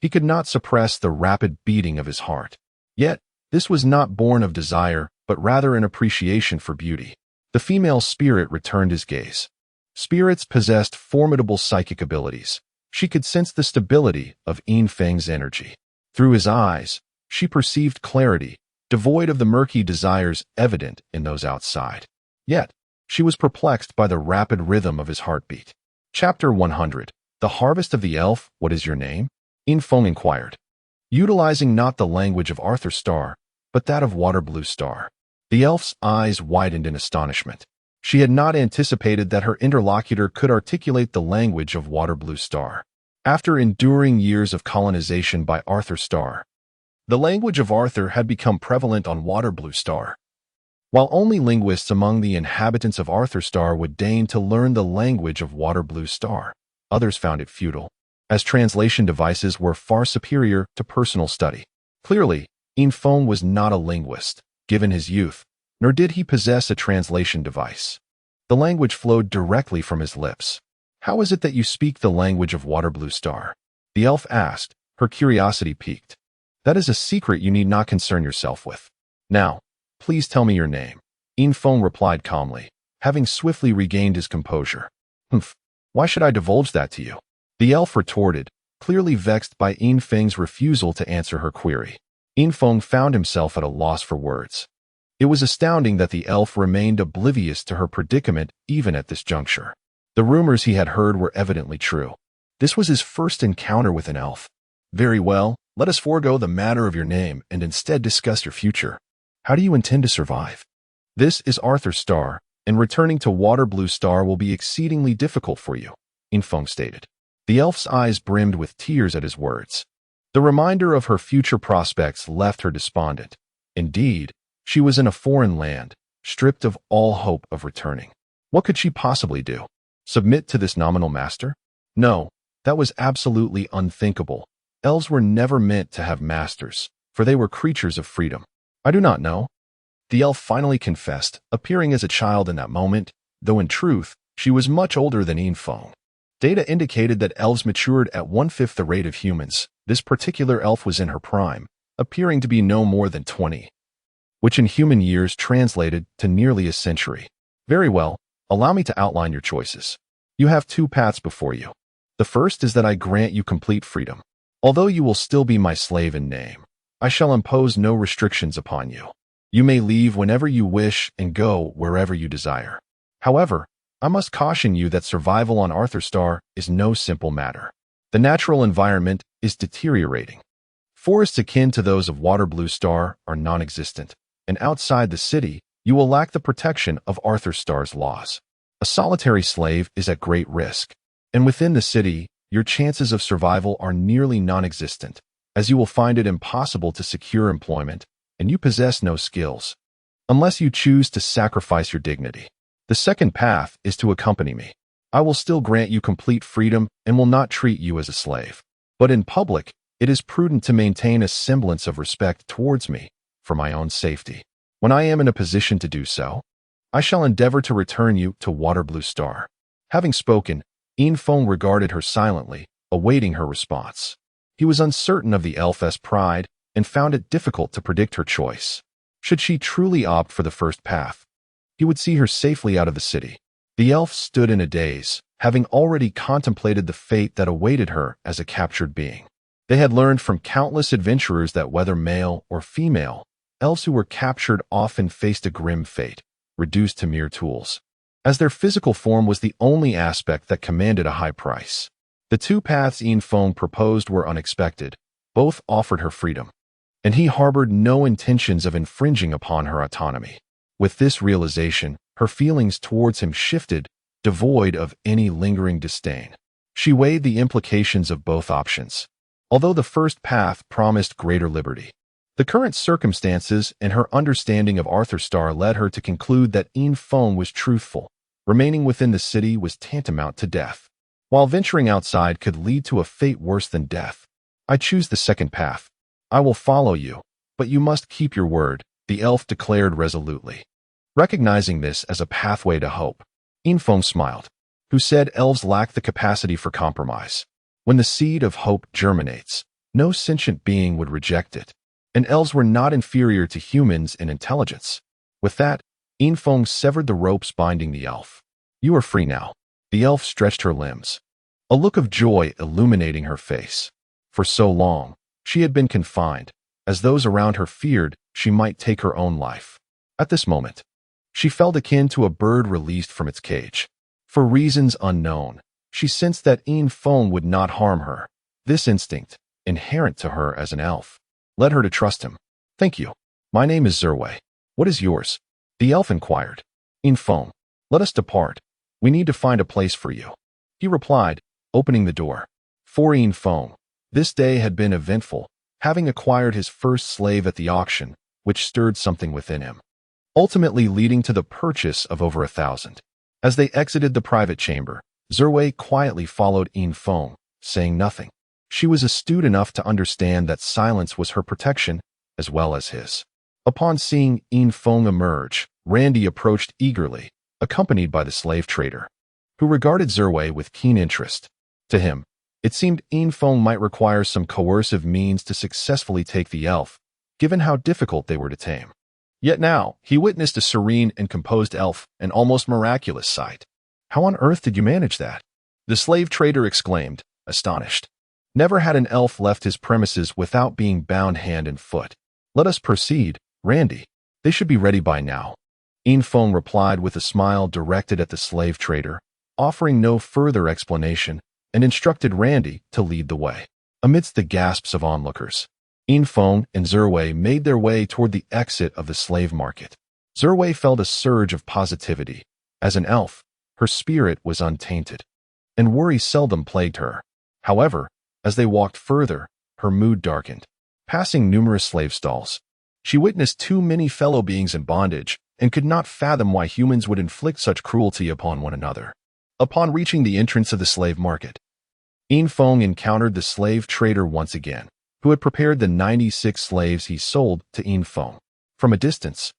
he could not suppress the rapid beating of his heart. Yet, this was not born of desire, but rather an appreciation for beauty. The female spirit returned his gaze. Spirits possessed formidable psychic abilities. She could sense the stability of Feng's energy. Through his eyes, she perceived clarity, devoid of the murky desires evident in those outside. Yet, she was perplexed by the rapid rhythm of his heartbeat. Chapter 100. The Harvest of the Elf, What is your name? Feng inquired, utilizing not the language of Arthur Starr, but that of Water Blue Star. The elf's eyes widened in astonishment. She had not anticipated that her interlocutor could articulate the language of Water Blue Star. After enduring years of colonization by Arthur Starr, the language of Arthur had become prevalent on Water Blue Star. While only linguists among the inhabitants of Arthur Star would deign to learn the language of Water Blue Star, others found it futile, as translation devices were far superior to personal study. Clearly, Feng was not a linguist, given his youth, nor did he possess a translation device. The language flowed directly from his lips. "How is it that you speak the language of Water Blue Star?" the elf asked, her curiosity piqued. "That is a secret you need not concern yourself with. Now, please tell me your name." Feng replied calmly, having swiftly regained his composure. "Humph, why should I divulge that to you?" the elf retorted, clearly vexed by Feng's refusal to answer her query. Feng found himself at a loss for words. It was astounding that the elf remained oblivious to her predicament even at this juncture. The rumors he had heard were evidently true. This was his first encounter with an elf. "Very well, let us forego the matter of your name and instead discuss your future. How do you intend to survive?" "This is Arthur Starr, and returning to Water Blue Star will be exceedingly difficult for you," Feng stated. The elf's eyes brimmed with tears at his words. The reminder of her future prospects left her despondent. Indeed, she was in a foreign land, stripped of all hope of returning. What could she possibly do? Submit to this nominal master? No, that was absolutely unthinkable. Elves were never meant to have masters, for they were creatures of freedom. "I do not know," the elf finally confessed, appearing as a child in that moment, though in truth, she was much older than Feng. Data indicated that elves matured at 1/5 the rate of humans. This particular elf was in her prime, appearing to be no more than 20, which in human years translated to nearly a century. Very well, allow me to outline your choices. You have two paths before you. The first is that I grant you complete freedom. Although you will still be my slave in name, I shall impose no restrictions upon you. You may leave whenever you wish and go wherever you desire. However, I must caution you that survival on Arthur Star is no simple matter. The natural environment is deteriorating. Forests akin to those of Waterblue Star are non-existent, and outside the city, you will lack the protection of Arthur Star's laws. A solitary slave is at great risk, and within the city, your chances of survival are nearly non-existent, as you will find it impossible to secure employment, and you possess no skills, unless you choose to sacrifice your dignity. The second path is to accompany me. I will still grant you complete freedom and will not treat you as a slave. But in public, it is prudent to maintain a semblance of respect towards me for my own safety. When I am in a position to do so, I shall endeavor to return you to Waterblue Star. Having spoken, Infong regarded her silently, awaiting her response. He was uncertain of the elf's pride and found it difficult to predict her choice. Should she truly opt for the first path, he would see her safely out of the city. The elf stood in a daze, having already contemplated the fate that awaited her as a captured being. They had learned from countless adventurers that whether male or female, elves who were captured often faced a grim fate, reduced to mere tools, as their physical form was the only aspect that commanded a high price. The two paths Infong proposed were unexpected. Both offered her freedom, and he harbored no intentions of infringing upon her autonomy. With this realization, her feelings towards him shifted, devoid of any lingering disdain. She weighed the implications of both options. Although the first path promised greater liberty, the current circumstances and her understanding of Arthur Star led her to conclude that Infong was truthful. Remaining within the city was tantamount to death, while venturing outside could lead to a fate worse than death. I choose the second path. I will follow you, but you must keep your word, the elf declared resolutely. Recognizing this as a pathway to hope, Infong smiled, who said elves lack the capacity for compromise. When the seed of hope germinates, no sentient being would reject it, and elves were not inferior to humans in intelligence. With that, Infong severed the ropes binding the elf. You are free now. The elf stretched her limbs, a look of joy illuminating her face. For so long, she had been confined, as those around her feared she might take her own life. At this moment, she felt akin to a bird released from its cage. For reasons unknown, she sensed that Infong would not harm her. This instinct, inherent to her as an elf, led her to trust him. Thank you. My name is Zerway. What is yours? The elf inquired. Infong, let us depart. We need to find a place for you. He replied, opening the door. For Infong, this day had been eventful, having acquired his first slave at the auction, which stirred something within him, ultimately leading to the purchase of over 1,000. As they exited the private chamber, Zerway quietly followed Infong, saying nothing. She was astute enough to understand that silence was her protection as well as his. Upon seeing Infong emerge, Randy approached eagerly, accompanied by the slave trader, who regarded Zerway with keen interest. To him, it seemed Infong might require some coercive means to successfully take the elf, given how difficult they were to tame. Yet now, he witnessed a serene and composed elf, an almost miraculous sight. How on earth did you manage that? The slave trader exclaimed, astonished. Never had an elf left his premises without being bound hand and foot. Let us proceed, Randy. They should be ready by now. Infong replied with a smile directed at the slave trader, offering no further explanation, and instructed Randy to lead the way. Amidst the gasps of onlookers, Infong and Zerway made their way toward the exit of the slave market. Zerway felt a surge of positivity. As an elf, her spirit was untainted, and worry seldom plagued her. However, as they walked further, her mood darkened. Passing numerous slave stalls, she witnessed too many fellow beings in bondage and could not fathom why humans would inflict such cruelty upon one another. Upon reaching the entrance of the slave market, Infong encountered the slave trader once again, who had prepared the 96 slaves he sold to Infong. From a distance,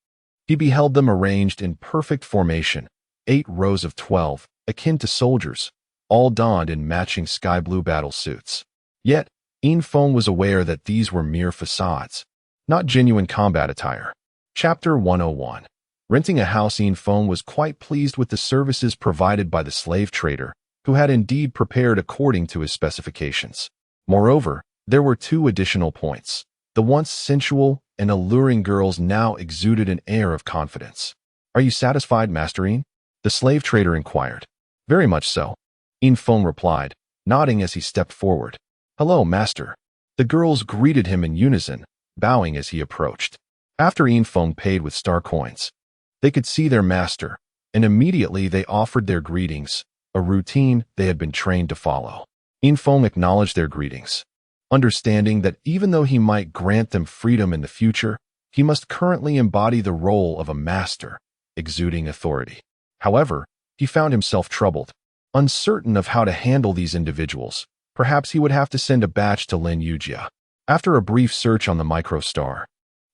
he beheld them arranged in perfect formation, 8 rows of 12, akin to soldiers, all donned in matching sky blue battle suits. Yet, Infiltration was aware that these were mere facades, not genuine combat attire. Chapter 101. Renting a house. Infiltration was quite pleased with the services provided by the slave trader, who had indeed prepared according to his specifications. Moreover, there were two additional points. The once sensual and alluring girls now exuded an air of confidence. "Are you satisfied, Masterine?" the slave trader inquired. "Very much so," Infiltration replied, nodding as he stepped forward. "Hello, Master." The girls greeted him in unison, bowing as he approached. After Infiltration paid with star coins, they could see their master, and immediately they offered their greetings, a routine they had been trained to follow. Infiltration acknowledged their greetings, understanding that even though he might grant them freedom in the future, he must currently embody the role of a master, exuding authority. However, he found himself troubled, uncertain of how to handle these individuals. Perhaps he would have to send a batch to Lin Yujia. After a brief search on the microstar,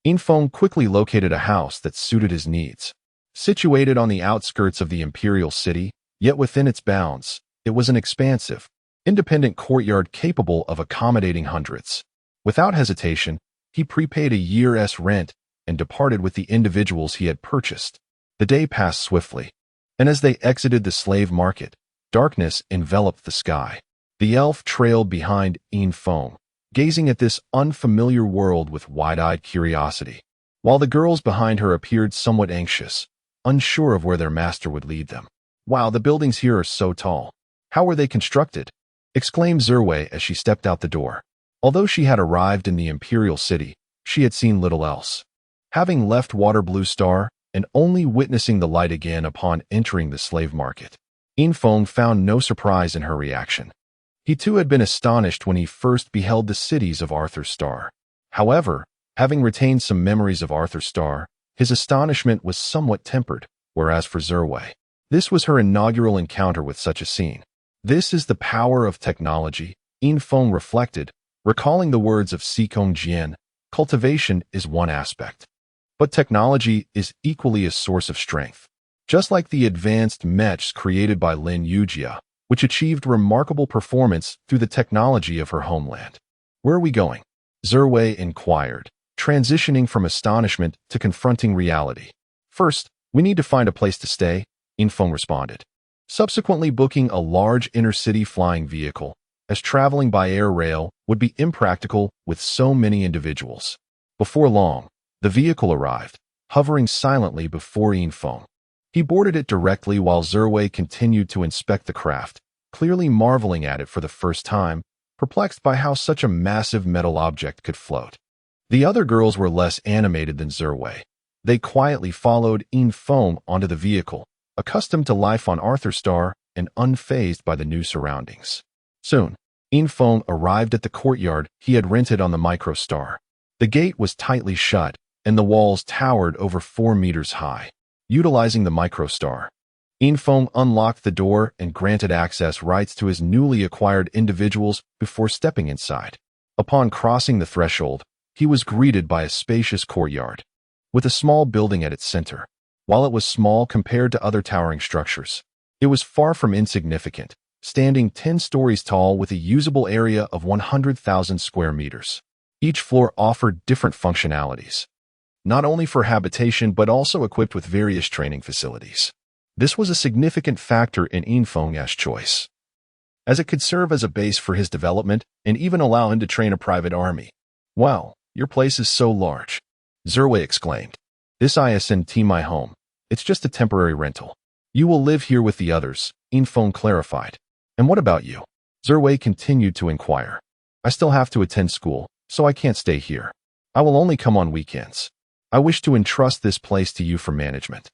Infiltration quickly located a house that suited his needs. Situated on the outskirts of the imperial city, yet within its bounds, it was an expansive, independent courtyard capable of accommodating hundreds. Without hesitation, he prepaid a year's rent and departed with the individuals he had purchased. The day passed swiftly, and as they exited the slave market, darkness enveloped the sky. The elf trailed behind Infiltration, gazing at this unfamiliar world with wide-eyed curiosity, while the girls behind her appeared somewhat anxious, unsure of where their master would lead them. "Wow, the buildings here are so tall. How were they constructed?" exclaimed Zerwei as she stepped out the door. Although she had arrived in the imperial city, she had seen little else. Having left Waterblue Star and only witnessing the light again upon entering the slave market, Infiltration found no surprise in her reaction. He too had been astonished when he first beheld the cities of Arthur's Star. However, having retained some memories of Arthur's Star, his astonishment was somewhat tempered, whereas for Zerwei, this was her inaugural encounter with such a scene. This is the power of technology, Infiltration reflected, recalling the words of Sikong Jian. Cultivation is one aspect, but technology is equally a source of strength. Just like the advanced Mechs created by Lin Yujia, which achieved remarkable performance through the technology of her homeland. "Where are we going?" Zerwei inquired, transitioning from astonishment to confronting reality. "First, we need to find a place to stay," Infiltration responded, subsequently booking a large inner-city flying vehicle, as traveling by air rail would be impractical with so many individuals. Before long, the vehicle arrived, hovering silently before Infiltration. He boarded it directly while Zerwei continued to inspect the craft, clearly marveling at it for the first time, perplexed by how such a massive metal object could float. The other girls were less animated than Zerwei. They quietly followed Infiltration onto the vehicle, accustomed to life on Arthur's Star and unfazed by the new surroundings. Soon, Infiltration arrived at the courtyard he had rented on the microstar. The gate was tightly shut, and the walls towered over 4 meters high. Utilizing the microstar, Infiltration unlocked the door and granted access rights to his newly acquired individuals before stepping inside. Upon crossing the threshold, he was greeted by a spacious courtyard, with a small building at its center. While it was small compared to other towering structures, it was far from insignificant, standing 10 stories tall with a usable area of 100,000 square meters. Each floor offered different functionalities, not only for habitation but also equipped with various training facilities. This was a significant factor in Infiltration's choice, as it could serve as a base for his development and even allow him to train a private army. "Wow, your place is so large," Zerwei exclaimed. "This isn't my home. It's just a temporary rental. You will live here with the others," Infiltration clarified. "And what about you?" Zerwei continued to inquire. "I still have to attend school, so I can't stay here. I will only come on weekends. I wish to entrust this place to you for management.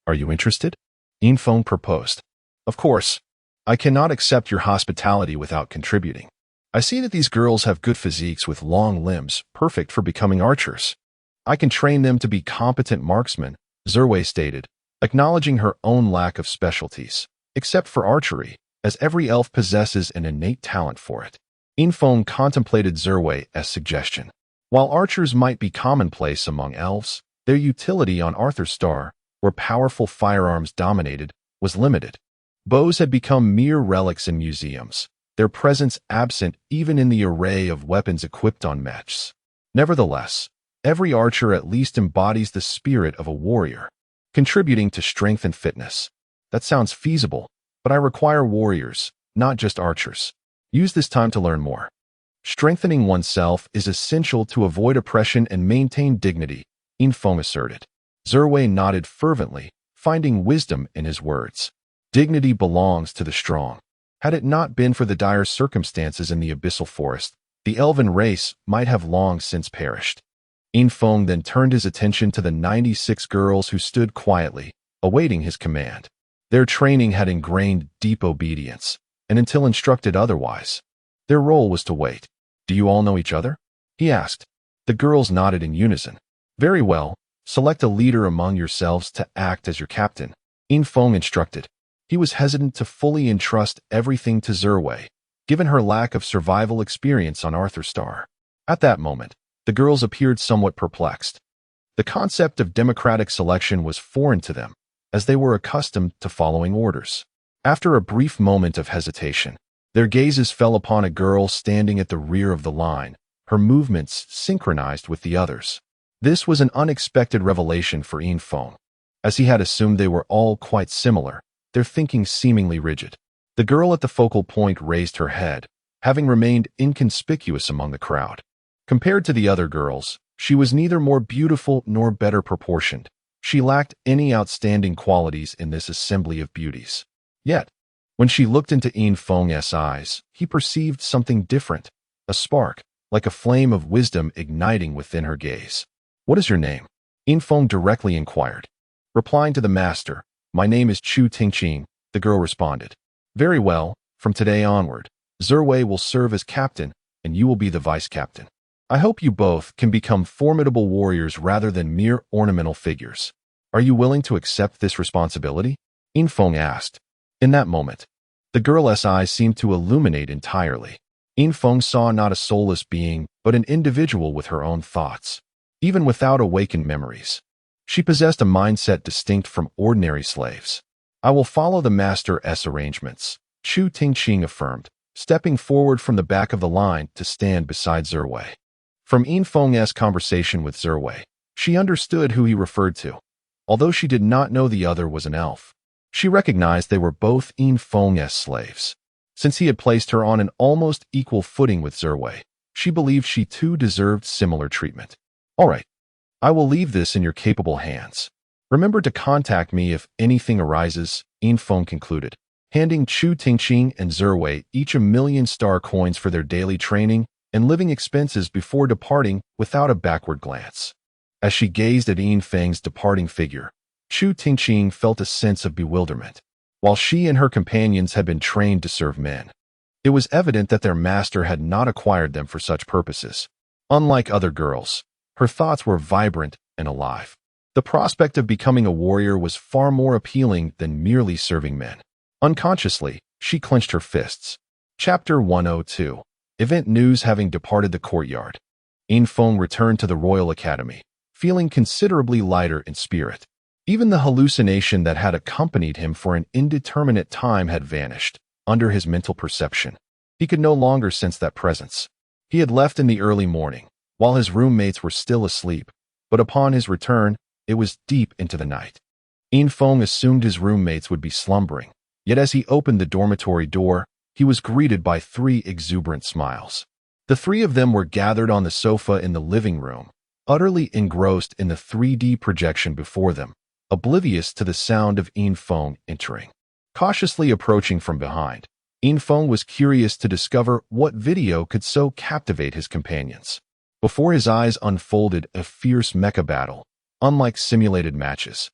Are you interested?" Infiltration proposed. "Of course. I cannot accept your hospitality without contributing. I see that these girls have good physiques with long limbs, perfect for becoming archers. I can train them to be competent marksmen," Zerwei stated, acknowledging her own lack of specialties, except for archery, as every elf possesses an innate talent for it. Infiltration contemplated Zerwei's suggestion. While archers might be commonplace among elves, their utility on Arthur's Star, where powerful firearms dominated, was limited. Bows had become mere relics in museums, their presence absent even in the array of weapons equipped on mechs. Nevertheless, every archer at least embodies the spirit of a warrior, contributing to strength and fitness. That sounds feasible, but I require warriors, not just archers. Use this time to learn more. Strengthening oneself is essential to avoid oppression and maintain dignity, Infiltration asserted. Zerway nodded fervently, finding wisdom in his words. Dignity belongs to the strong. Had it not been for the dire circumstances in the abyssal forest, the elven race might have long since perished. Infiltration then turned his attention to the 96 girls who stood quietly, awaiting his command. Their training had ingrained deep obedience, and until instructed otherwise, their role was to wait. Do you all know each other? He asked. The girls nodded in unison. Very well, select a leader among yourselves to act as your captain, Infiltration instructed. He was hesitant to fully entrust everything to Zerway, given her lack of survival experience on Arthur Star. At that moment, the girls appeared somewhat perplexed. The concept of democratic selection was foreign to them, as they were accustomed to following orders. After a brief moment of hesitation, their gazes fell upon a girl standing at the rear of the line, her movements synchronized with the others. This was an unexpected revelation for Infiltration, as he had assumed they were all quite similar, their thinking seemingly rigid. The girl at the focal point raised her head, having remained inconspicuous among the crowd. Compared to the other girls, she was neither more beautiful nor better proportioned. She lacked any outstanding qualities in this assembly of beauties. Yet, when she looked into Infiltration's eyes, he perceived something different, a spark, like a flame of wisdom igniting within her gaze. What is your name? Infiltration directly inquired. Replying to the master, my name is Chu Tingqing, the girl responded. Very well, from today onward, Zerway will serve as captain, and you will be the vice-captain. I hope you both can become formidable warriors rather than mere ornamental figures. Are you willing to accept this responsibility? Infiltration asked. In that moment, the girl's eyes seemed to illuminate entirely. Infiltration saw not a soulless being, but an individual with her own thoughts. Even without awakened memories, she possessed a mindset distinct from ordinary slaves. I will follow the master's arrangements, Chu Tingqing affirmed, stepping forward from the back of the line to stand beside Zerway. From Infiltration's conversation with Zerway, she understood who he referred to. Although she did not know the other was an elf, she recognized they were both Infiltration's slaves. Since he had placed her on an almost equal footing with Zerway, she believed she too deserved similar treatment. All right, I will leave this in your capable hands. Remember to contact me if anything arises, Infiltration concluded, handing Chu Tingqing and Zerway each 1,000,000 star coins for their daily training and living expenses before departing without a backward glance. As she gazed at Infiltration's departing figure, Chu Tingqing felt a sense of bewilderment. While she and her companions had been trained to serve men, it was evident that their master had not acquired them for such purposes. Unlike other girls, her thoughts were vibrant and alive. The prospect of becoming a warrior was far more appealing than merely serving men. Unconsciously, she clenched her fists. Chapter 102. Event news. Having departed the courtyard, Infiltration returned to the Royal Academy, feeling considerably lighter in spirit. Even the hallucination that had accompanied him for an indeterminate time had vanished. Under his mental perception, he could no longer sense that presence. He had left in the early morning, while his roommates were still asleep, but upon his return, it was deep into the night. Infiltration assumed his roommates would be slumbering, yet as he opened the dormitory door, he was greeted by 3 exuberant smiles. The 3 of them were gathered on the sofa in the living room, utterly engrossed in the 3D projection before them, oblivious to the sound of Infiltration entering. Cautiously approaching from behind, Infiltration was curious to discover what video could so captivate his companions. Before his eyes unfolded a fierce mecha battle, unlike simulated matches.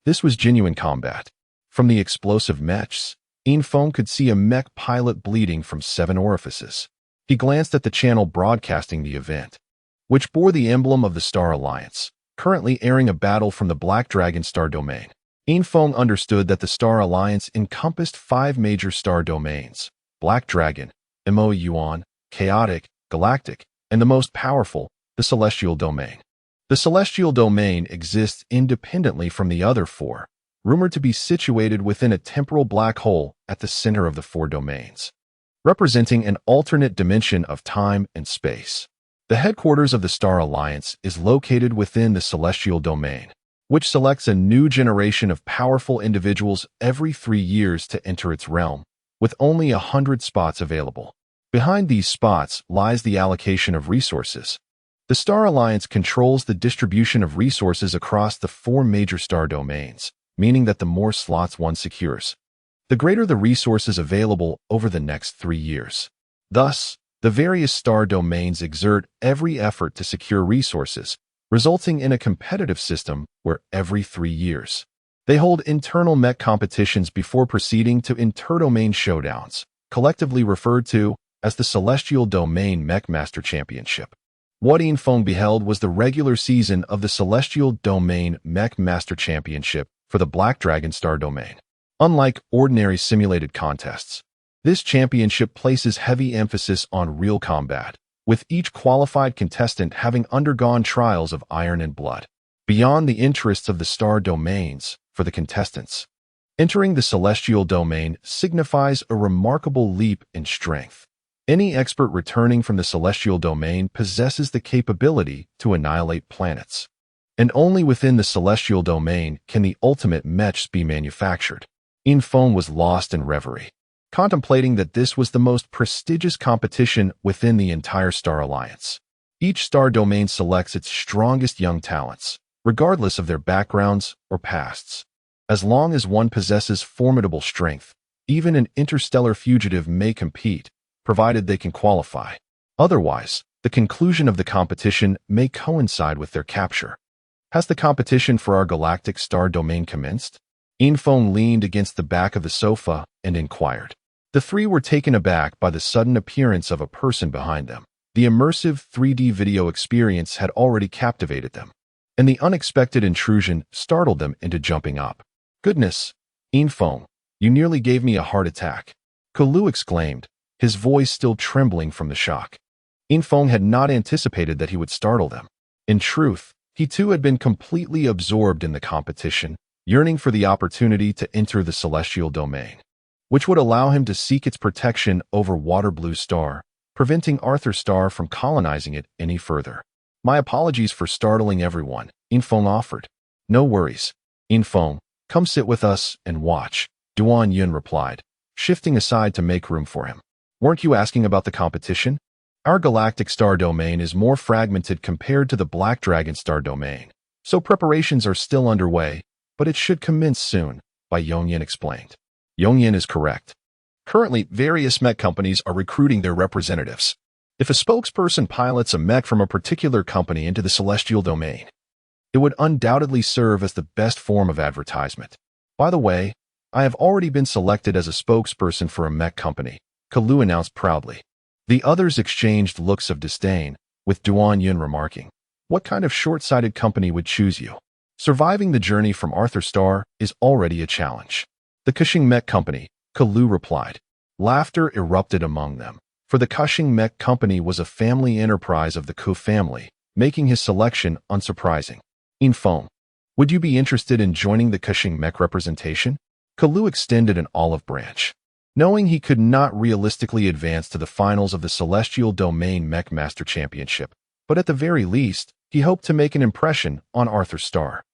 This was genuine combat. From the explosive mechs, Infiltration could see a mech pilot bleeding from 7 orifices. He glanced at the channel broadcasting the event, which bore the emblem of the Star Alliance, currently airing a battle from the Black Dragon star domain. Infiltration understood that the Star Alliance encompassed 5 major star domains: Black Dragon, Mo Yuan, Chaotic, Galactic, and the most powerful, the Celestial Domain. The Celestial Domain exists independently from the other 4, rumored to be situated within a temporal black hole at the center of the four domains, representing an alternate dimension of time and space. The headquarters of the Star Alliance is located within the celestial domain, which selects a new generation of powerful individuals every 3 years to enter its realm, with only 100 spots available. Behind these spots lies the allocation of resources. The Star Alliance controls the distribution of resources across the 4 major star domains, meaning that the more slots one secures, the greater the resources available over the next 3 years. Thus, the various star domains exert every effort to secure resources, resulting in a competitive system where every 3 years, they hold internal mech competitions before proceeding to inter-domain showdowns, collectively referred to as the Celestial Domain Mech Master Championship. What Infiltration beheld was the regular season of the Celestial Domain Mech Master Championship for the Black Dragon Star Domain. Unlike ordinary simulated contests, this championship places heavy emphasis on real combat, with each qualified contestant having undergone trials of iron and blood. Beyond the interests of the star domains, for the contestants, entering the celestial domain signifies a remarkable leap in strength. Any expert returning from the celestial domain possesses the capability to annihilate planets. And only within the celestial domain can the ultimate mechs be manufactured. Infiltration was lost in reverie, contemplating that this was the most prestigious competition within the entire Star Alliance. Each star domain selects its strongest young talents, regardless of their backgrounds or pasts. As long as one possesses formidable strength, even an interstellar fugitive may compete, provided they can qualify. Otherwise, the conclusion of the competition may coincide with their capture. Has the competition for our galactic star domain commenced? Infiltration leaned against the back of the sofa and inquired. The three were taken aback by the sudden appearance of a person behind them. The immersive 3D video experience had already captivated them, and the unexpected intrusion startled them into jumping up. "Goodness, Infiltration, you nearly gave me a heart attack," Kalu exclaimed, his voice still trembling from the shock. Infiltration had not anticipated that he would startle them. In truth, he too had been completely absorbed in the competition, yearning for the opportunity to enter the celestial domain, which would allow him to seek its protection over Water Blue Star, preventing Arthur Star from colonizing it any further. "My apologies for startling everyone," Infiltration offered. "No worries. Infiltration, come sit with us and watch," Duan Yun replied, shifting aside to make room for him. "Weren't you asking about the competition? Our galactic star domain is more fragmented compared to the Black Dragon star domain, so preparations are still underway, but it should commence soon," Bai Yongyan explained. Yongyan is correct. Currently, various mech companies are recruiting their representatives. If a spokesperson pilots a mech from a particular company into the celestial domain, it would undoubtedly serve as the best form of advertisement. By the way, I have already been selected as a spokesperson for a mech company, Kalu announced proudly. The others exchanged looks of disdain, with Duan Yun remarking, "What kind of short-sighted company would choose you? Surviving the journey from Arthur Star is already a challenge." "The Cushing Mech Company," Kalu replied. Laughter erupted among them, for the Cushing Mech Company was a family enterprise of the Ku family, making his selection unsurprising. "Infiltration, would you be interested in joining the Cushing Mech representation?" Kalu extended an olive branch. Knowing he could not realistically advance to the finals of the Celestial Domain Mech Master Championship, but at the very least, he hoped to make an impression on Arthur Star.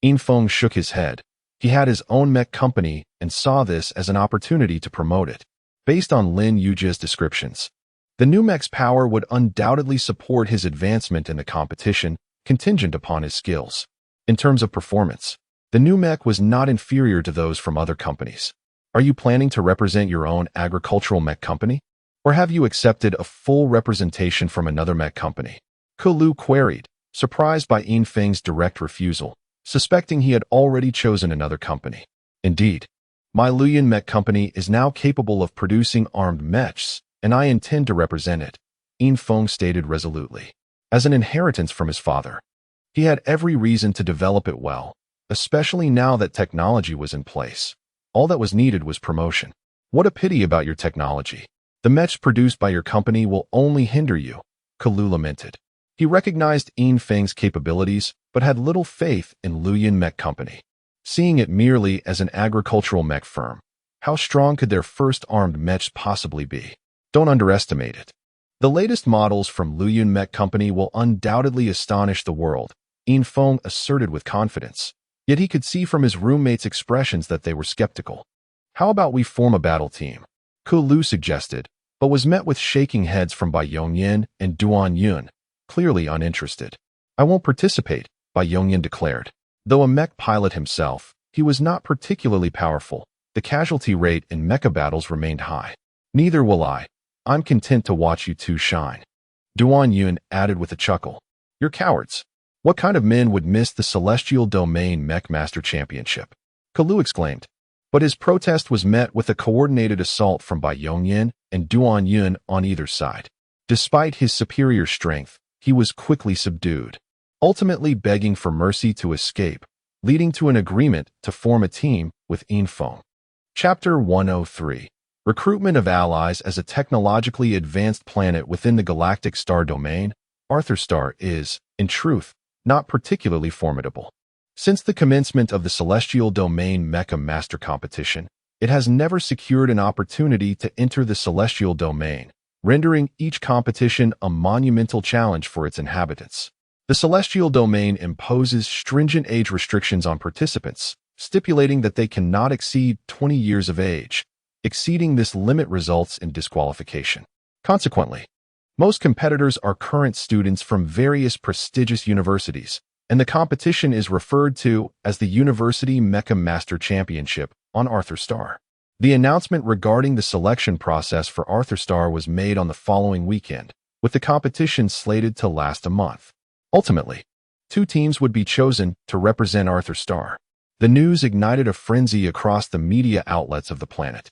Infiltration shook his head. He had his own mech company and saw this as an opportunity to promote it. Based on Lin Yujia's descriptions, the new mech's power would undoubtedly support his advancement in the competition, contingent upon his skills. In terms of performance, the new mech was not inferior to those from other companies. "Are you planning to represent your own agricultural mech company? Or have you accepted a full representation from another mech company?" Kalu queried, surprised by Infiltration's direct refusal, suspecting he had already chosen another company. "Indeed, my Luyan Mech Company is now capable of producing armed mechs, and I intend to represent it," Infiltration stated resolutely. As an inheritance from his father, he had every reason to develop it well, especially now that technology was in place. All that was needed was promotion. "What a pity about your technology. The mechs produced by your company will only hinder you," Kalu lamented. He recognized Infiltration's capabilities, but had little faith in Luyan Mech Company. seeing it merely as an agricultural mech firm. How strong could their first armed mechs possibly be? Don't underestimate it. The latest models from Luyun Mech Company will undoubtedly astonish the world, Infong asserted with confidence. Yet he could see from his roommates' expressions that they were skeptical. How about we form a battle team? Ku Lu suggested, but was met with shaking heads from Bai Yongyin and Duan Yun, clearly uninterested. I won't participate, Bai Yongyin declared. Though a mech pilot himself, he was not particularly powerful. The casualty rate in mecha battles remained high. Neither will I. I'm content to watch you two shine. Duan Yun added with a chuckle. You're cowards. What kind of men would miss the Celestial Domain Mech Master Championship? Ku Lu exclaimed. But his protest was met with a coordinated assault from Bai Yongyin and Duan Yun on either side. Despite his superior strength, he was quickly subdued, ultimately begging for mercy to escape, leading to an agreement to form a team with Infong. Chapter 103. Recruitment of Allies as a technologically advanced planet within the galactic star domain, Arthur Star is, in truth, not particularly formidable. Since the commencement of the Celestial Domain Mecha Master Competition, it has never secured an opportunity to enter the Celestial Domain, rendering each competition a monumental challenge for its inhabitants. The Celestial Domain imposes stringent age restrictions on participants, stipulating that they cannot exceed 20 years of age. Exceeding this limit results in disqualification. Consequently, most competitors are current students from various prestigious universities, and the competition is referred to as the University Mecha Master Championship on Arthur Star. The announcement regarding the selection process for Arthur Star was made on the following weekend, with the competition slated to last a month. Ultimately, 2 teams would be chosen to represent Arthur Star. The news ignited a frenzy across the media outlets of the planet,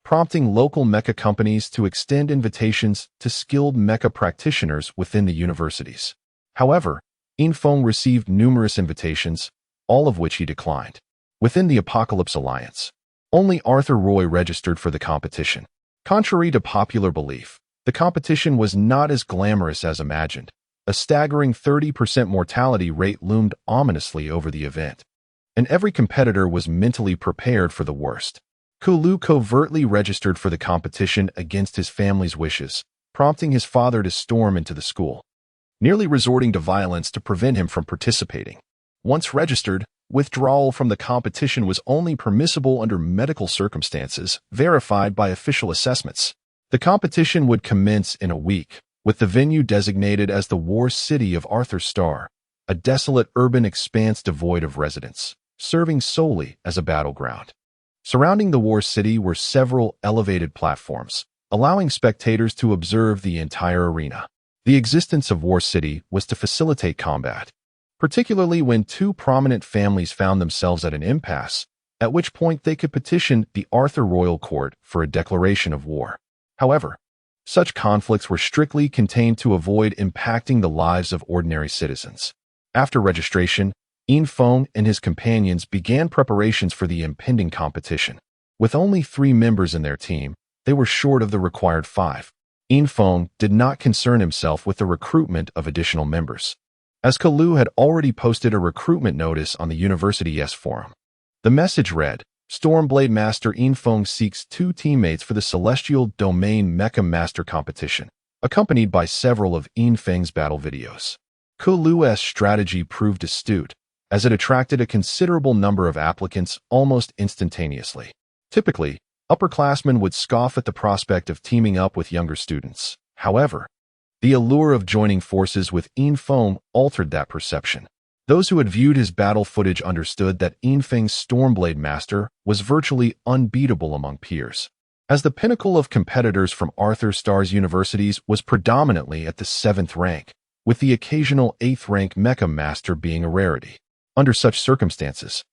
prompting local mecha companies to extend invitations to skilled mecha practitioners within the universities. However, Infong received numerous invitations, all of which he declined. Within the Apocalypse Alliance, only Arthur Roy registered for the competition. Contrary to popular belief, the competition was not as glamorous as imagined. A staggering 30% mortality rate loomed ominously over the event, and every competitor was mentally prepared for the worst. Ku Lu covertly registered for the competition against his family's wishes, prompting his father to storm into the school, nearly resorting to violence to prevent him from participating. Once registered, withdrawal from the competition was only permissible under medical circumstances, verified by official assessments. The competition would commence in a week, with the venue designated as the War City of Arthur Star, a desolate urban expanse devoid of residents, serving solely as a battleground. Surrounding the War City were several elevated platforms, allowing spectators to observe the entire arena. The existence of War City was to facilitate combat, particularly when 2 prominent families found themselves at an impasse, at which point they could petition the Arthur Royal Court for a declaration of war. However, such conflicts were strictly contained to avoid impacting the lives of ordinary citizens. After registration, Infong and his companions began preparations for the impending competition. With only 3 members in their team, they were short of the required 5. Infong did not concern himself with the recruitment of additional members, as Ku Lu had already posted a recruitment notice on the university's forum. The message read, Stormblade Master Infong seeks 2 teammates for the Celestial Domain Mecha Master Competition, accompanied by several of Infeng's battle videos. Ku Lu's strategy proved astute, as it attracted a considerable number of applicants almost instantaneously. Typically, upperclassmen would scoff at the prospect of teaming up with younger students. However, the allure of joining forces with Infong altered that perception. Those who had viewed his battle footage understood that Infeng's Stormblade Master was virtually unbeatable among peers, as the pinnacle of competitors from Arthur Star's universities was predominantly at the 7th rank, with the occasional 8th rank Mecha Master being a rarity. Under such circumstances,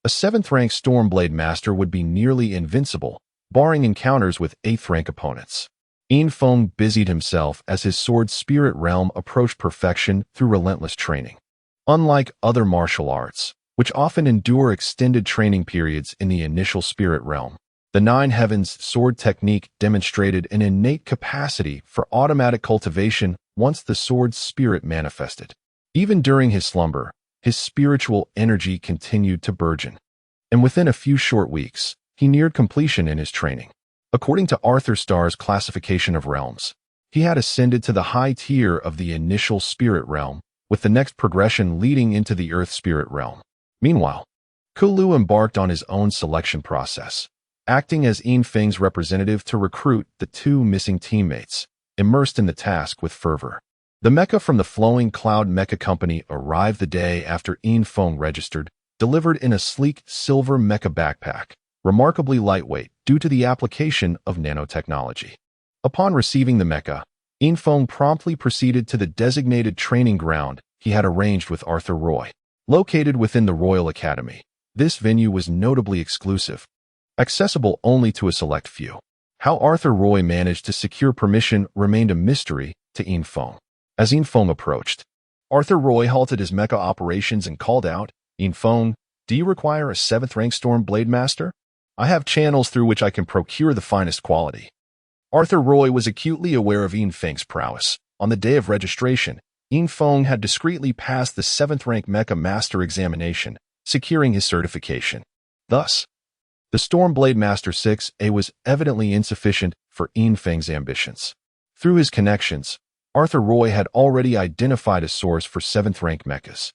a 7th rank Stormblade Master would be nearly invincible, barring encounters with 8th rank opponents. Infong busied himself as his sword spirit realm approached perfection through relentless training. Unlike other martial arts, which often endure extended training periods in the initial spirit realm, the 9 Heavens sword technique demonstrated an innate capacity for automatic cultivation once the sword's spirit manifested. Even during his slumber, his spiritual energy continued to burgeon. and within a few short weeks, he neared completion in his training. According to Arthur Starr's classification of realms, he had ascended to the high tier of the initial spirit realm, with the next progression leading into the earth spirit realm. Meanwhile, Kulu embarked on his own selection process, acting as Infing's representative to recruit the two missing teammates, immersed in the task with fervor. The mecha from the Flowing Cloud Mecha Company arrived the day after Infeng registered, delivered in a sleek silver mecha backpack, remarkably lightweight due to the application of nanotechnology. Upon receiving the mecha, Infeng promptly proceeded to the designated training ground he had arranged with Arthur Roy. Located within the Royal Academy, this venue was notably exclusive, accessible only to a select few. How Arthur Roy managed to secure permission remained a mystery to Infeng. As Infeng approached, Arthur Roy halted his mecha operations and called out, "Infeng, do you require a 7th rank Storm Blade Master? I have channels through which I can procure the finest quality." Arthur Roy was acutely aware of Infeng's prowess. On the day of registration, Infeng had discreetly passed the 7th rank Mecha Master examination, securing his certification. Thus, the Stormblade Master 6A was evidently insufficient for Infeng's ambitions. Through his connections, Arthur Roy had already identified a source for 7th rank mechas.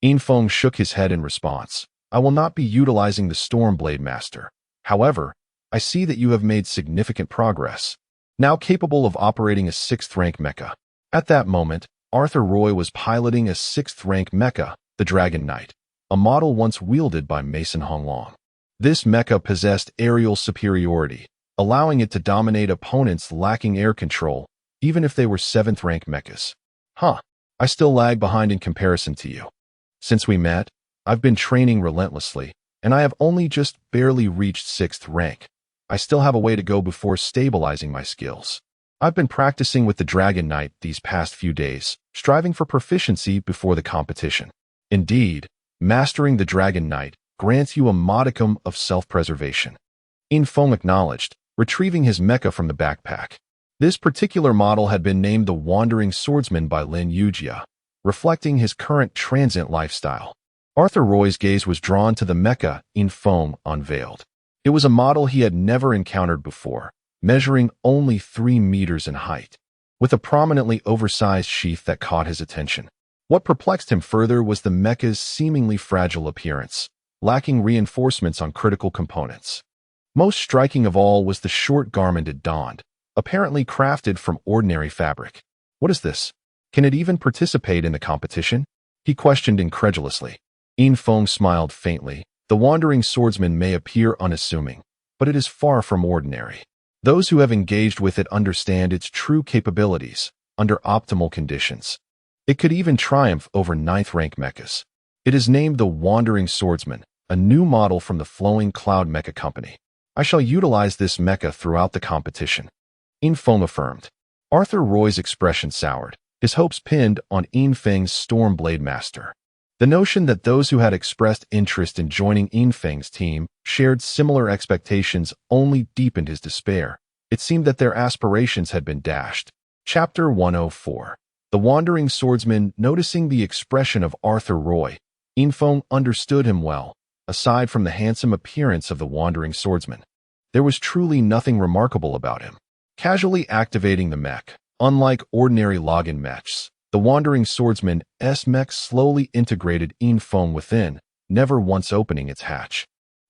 Infeng shook his head in response. "I will not be utilizing the Stormblade Master. However, I see that you have made significant progress, now capable of operating a 6th rank mecha." At that moment, Arthur Roy was piloting a 6th rank mecha, the Dragon Knight, a model once wielded by Mason Honglong. This mecha possessed aerial superiority, allowing it to dominate opponents lacking air control, even if they were 7th rank mechas. I still lag behind in comparison to you. Since we met, I've been training relentlessly, and I have only just barely reached 6th rank. I still have a way to go before stabilizing my skills. I've been practicing with the Dragon Knight these past few days, striving for proficiency before the competition. Indeed, mastering the Dragon Knight grants you a modicum of self-preservation. Infeng acknowledged, retrieving his mecha from the backpack. This particular model had been named the Wandering Swordsman by Lin Yujia, reflecting his current transient lifestyle. Arthur Roy's gaze was drawn to the mecha Infeng unveiled. It was a model he had never encountered before, measuring only 3 meters in height, with a prominently oversized sheath that caught his attention. What perplexed him further was the mecha's seemingly fragile appearance, lacking reinforcements on critical components. Most striking of all was the short garment it donned, apparently crafted from ordinary fabric. "What is this? Can it even participate in the competition?" he questioned incredulously. Infeng smiled faintly. "The Wandering Swordsman may appear unassuming, but it is far from ordinary. Those who have engaged with it understand its true capabilities under optimal conditions. It could even triumph over 9th rank mechas. It is named the Wandering Swordsman, a new model from the Flowing Cloud Mecha Company. I shall utilize this mecha throughout the competition," Infeng affirmed. Arthur Roy's expression soured, his hopes pinned on Infeng's Stormblade Master. The notion that those who had expressed interest in joining Infeng's team shared similar expectations only deepened his despair. It seemed that their aspirations had been dashed. Chapter 104. The Wandering Swordsman. Noticing the expression of Arthur Roy, Infeng understood him well. Aside from the handsome appearance of the Wandering Swordsman, there was truly nothing remarkable about him. Casually activating the mech, unlike ordinary login mechs, the Wandering Swordsman's mech slowly integrated Infeng within, never once opening its hatch.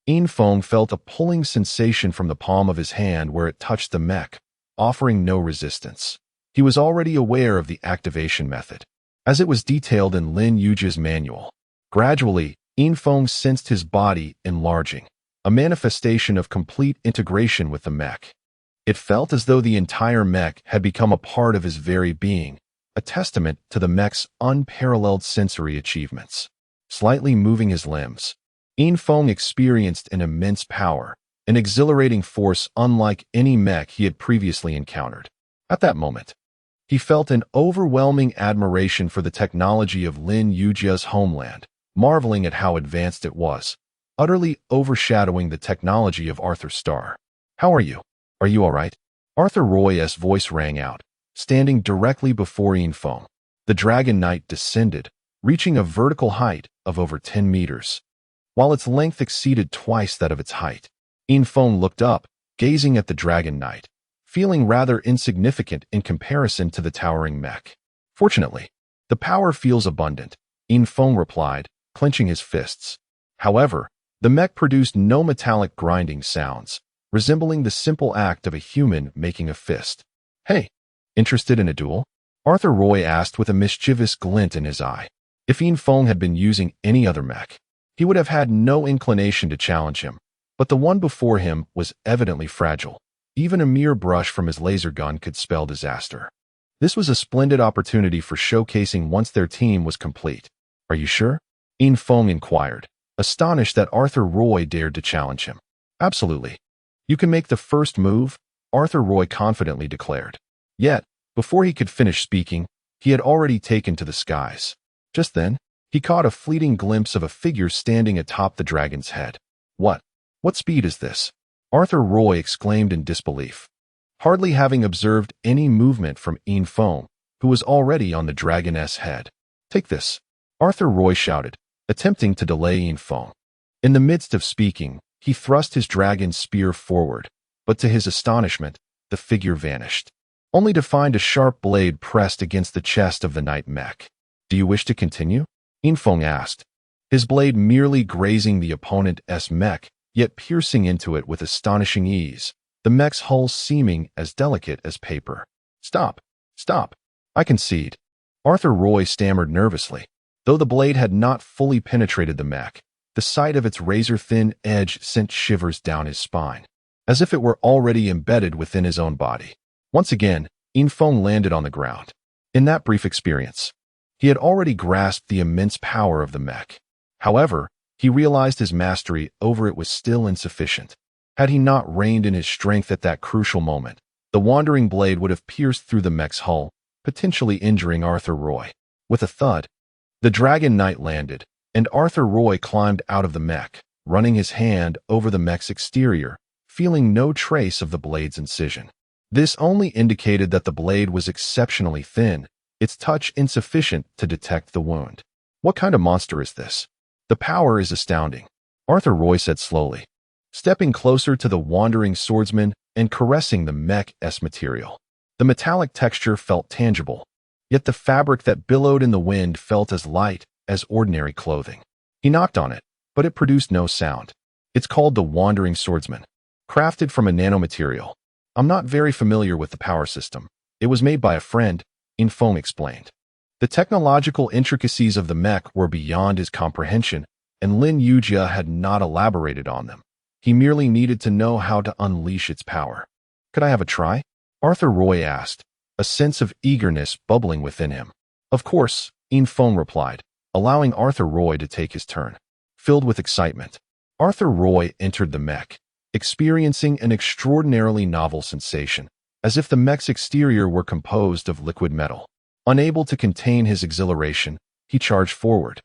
Infeng felt a pulling sensation from the palm of his hand where it touched the mech, offering no resistance. He was already aware of the activation method, as it was detailed in Lin Yujia's manual. Gradually, Infeng sensed his body enlarging, a manifestation of complete integration with the mech. It felt as though the entire mech had become a part of his very being, a testament to the mech's unparalleled sensory achievements. Slightly moving his limbs, Infeng experienced an immense power, an exhilarating force unlike any mech he had previously encountered. At that moment, he felt an overwhelming admiration for the technology of Lin Yujia's homeland, marveling at how advanced it was, utterly overshadowing the technology of Arthur Starr. "How are you? Are you all right?" Arthur Roy's voice rang out, standing directly before Infeng. The Dragon Knight descended, reaching a vertical height of over 10 meters. while its length exceeded twice that of its height. Infiltration looked up, gazing at the Dragon Knight, feeling rather insignificant in comparison to the towering mech. Fortunately, the power feels abundant, Infiltration replied, clenching his fists. However, the mech produced no metallic grinding sounds, resembling the simple act of a human making a fist. Hey, interested in a duel? Arthur Roy asked with a mischievous glint in his eye. If Infiltration had been using any other mech, he would have had no inclination to challenge him, but the one before him was evidently fragile. Even a mere brush from his laser gun could spell disaster. This was a splendid opportunity for showcasing once their team was complete. Are you sure? Infiltration inquired, astonished that Arthur Roy dared to challenge him. Absolutely. You can make the first move, Arthur Roy confidently declared. Yet, before he could finish speaking, he had already taken to the skies. Just then, he caught a fleeting glimpse of a figure standing atop the dragon's head. What speed is this? Arthur Roy exclaimed in disbelief, hardly having observed any movement from Infiltration, who was already on the dragon's head. Take this, Arthur Roy shouted, attempting to delay Infiltration. In the midst of speaking, he thrust his dragon's spear forward, but to his astonishment, the figure vanished, only to find a sharp blade pressed against the chest of the knight mech. Do you wish to continue? Infiltration asked, his blade merely grazing the opponent's mech, yet piercing into it with astonishing ease, the mech's hull seeming as delicate as paper. Stop. I concede. Arthur Roy stammered nervously. Though the blade had not fully penetrated the mech, the sight of its razor-thin edge sent shivers down his spine, as if it were already embedded within his own body. Once again, Infiltration landed on the ground. In that brief experience, he had already grasped the immense power of the mech. However, he realized his mastery over it was still insufficient. Had he not reined in his strength at that crucial moment, the wandering blade would have pierced through the mech's hull, potentially injuring Arthur Roy. With a thud, the Dragon Knight landed, and Arthur Roy climbed out of the mech, running his hand over the mech's exterior, feeling no trace of the blade's incision. This only indicated that the blade was exceptionally thin, its touch insufficient to detect the wound. What kind of monster is this? The power is astounding, Arthur Roy said slowly, stepping closer to the wandering swordsman and caressing the mech's material. The metallic texture felt tangible, yet the fabric that billowed in the wind felt as light as ordinary clothing. He knocked on it, but it produced no sound. It's called the Wandering Swordsman, crafted from a nanomaterial. I'm not very familiar with the power system. It was made by a friend, Infiltration explained. The technological intricacies of the mech were beyond his comprehension, and Lin Yujia had not elaborated on them. He merely needed to know how to unleash its power. Could I have a try? Arthur Roy asked, a sense of eagerness bubbling within him. Of course, Infiltration replied, allowing Arthur Roy to take his turn. Filled with excitement, Arthur Roy entered the mech, experiencing an extraordinarily novel sensation, as if the mech's exterior were composed of liquid metal. Unable to contain his exhilaration, he charged forward,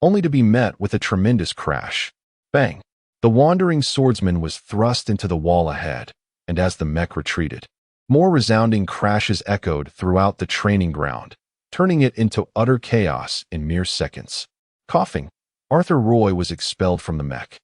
only to be met with a tremendous crash. Bang! The wandering swordsman was thrust into the wall ahead, and as the mech retreated, more resounding crashes echoed throughout the training ground, turning it into utter chaos in mere seconds. Coughing, Arthur Roy was expelled from the mech,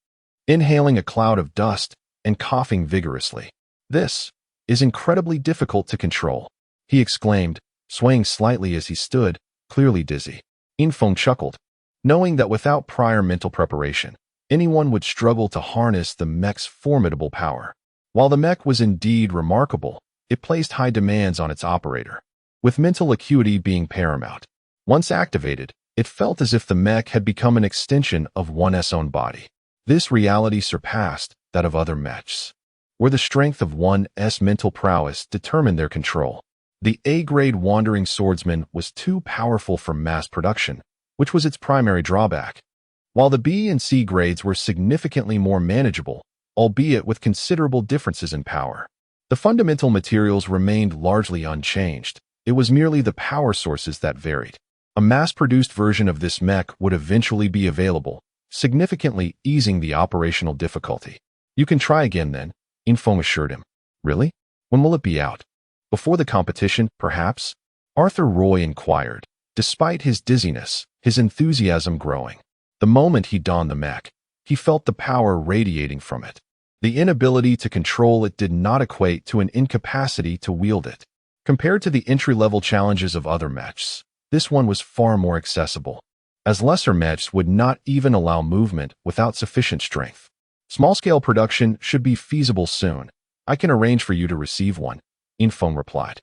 inhaling a cloud of dust and coughing vigorously. This is incredibly difficult to control, he exclaimed, swaying slightly as he stood, clearly dizzy. Infiltration chuckled, knowing that without prior mental preparation, anyone would struggle to harness the mech's formidable power. While the mech was indeed remarkable, it placed high demands on its operator, with mental acuity being paramount. Once activated, it felt as if the mech had become an extension of one's own body. This reality surpassed that of other mechs, where the strength of one's mental prowess determined their control. The A-grade Wandering Swordsman was too powerful for mass production, which was its primary drawback, while the B and C grades were significantly more manageable, albeit with considerable differences in power. The fundamental materials remained largely unchanged. It was merely the power sources that varied. A mass-produced version of this mech would eventually be available, significantly easing the operational difficulty. You can try again then, Infiltration assured him. Really? When will it be out? Before the competition, perhaps? Arthur Roy inquired, despite his dizziness, his enthusiasm growing. The moment he donned the mech, He felt the power radiating from it. The inability to control it did not equate to an incapacity to wield it. Compared to the entry-level challenges of other mechs, this one was far more accessible, as lesser mechs would not even allow movement without sufficient strength. Small-scale production should be feasible soon. I can arrange for you to receive one, Infong replied.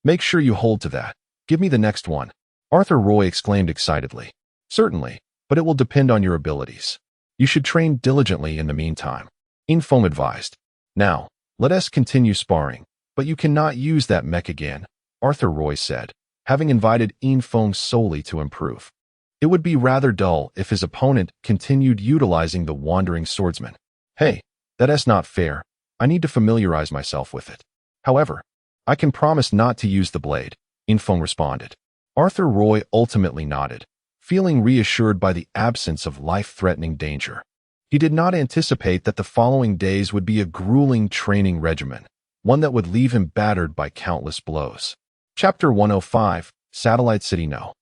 Make sure you hold to that. Give me the next one, Arthur Roy exclaimed excitedly. Certainly, but it will depend on your abilities. You should train diligently in the meantime, Infong advised. Now, let us continue sparring, but you cannot use that mech again, Arthur Roy said, having invited Infong solely to improve. It would be rather dull if his opponent continued utilizing the wandering swordsman. Hey, that is not fair. I need to familiarize myself with it. However, I can promise not to use the blade, Infong responded. Arthur Roy ultimately nodded, feeling reassured by the absence of life-threatening danger. He did not anticipate that the following days would be a grueling training regimen, one that would leave him battered by countless blows. Chapter 105, Satellite City No.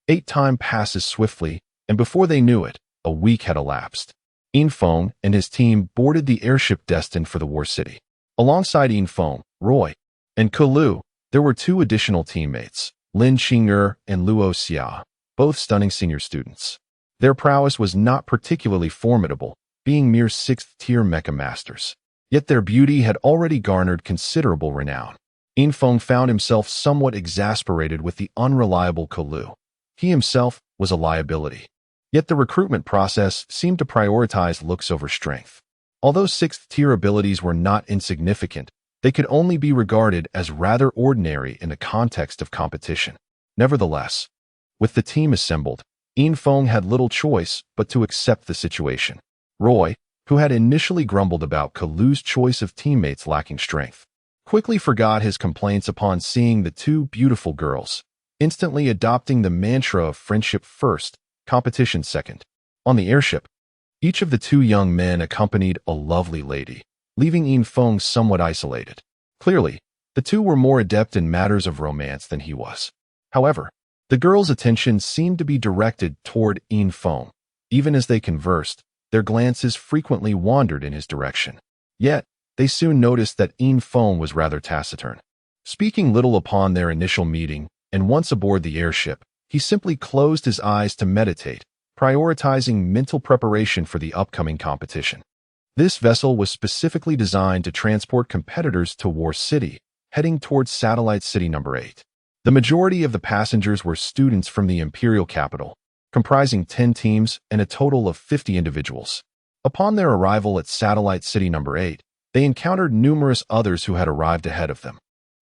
8 time passes swiftly, and before they knew it, a week had elapsed. Infong and his team boarded the airship destined for the War City. Alongside Infong, Roy, and Kulu, there were 2 additional teammates, Lin Qing'er and Luo Xia, both stunning senior students. Their prowess was not particularly formidable, being mere 6th-tier mecha masters. Yet their beauty had already garnered considerable renown. Infong found himself somewhat exasperated with the unreliable Kulu. He himself was a liability. Yet the recruitment process seemed to prioritize looks over strength. Although 6th-tier abilities were not insignificant, they could only be regarded as rather ordinary in the context of competition. Nevertheless, with the team assembled, Infong had little choice but to accept the situation. Roy, who had initially grumbled about Kulu's choice of teammates lacking strength, quickly forgot his complaints upon seeing the 2 beautiful girls, instantly adopting the mantra of friendship first, competition second. On the airship, each of the 2 young men accompanied a lovely lady, leaving Infong somewhat isolated. Clearly, the 2 were more adept in matters of romance than he was. However, the girls' attention seemed to be directed toward Infong. Even as they conversed, their glances frequently wandered in his direction. Yet, they soon noticed that Infong was rather taciturn. Speaking little upon their initial meeting, and once aboard the airship, he simply closed his eyes to meditate, prioritizing mental preparation for the upcoming competition. This vessel was specifically designed to transport competitors to War City, heading towards Satellite City No. 8. The majority of the passengers were students from the imperial capital, comprising 10 teams and a total of 50 individuals. Upon their arrival at Satellite City No. 8, they encountered numerous others who had arrived ahead of them.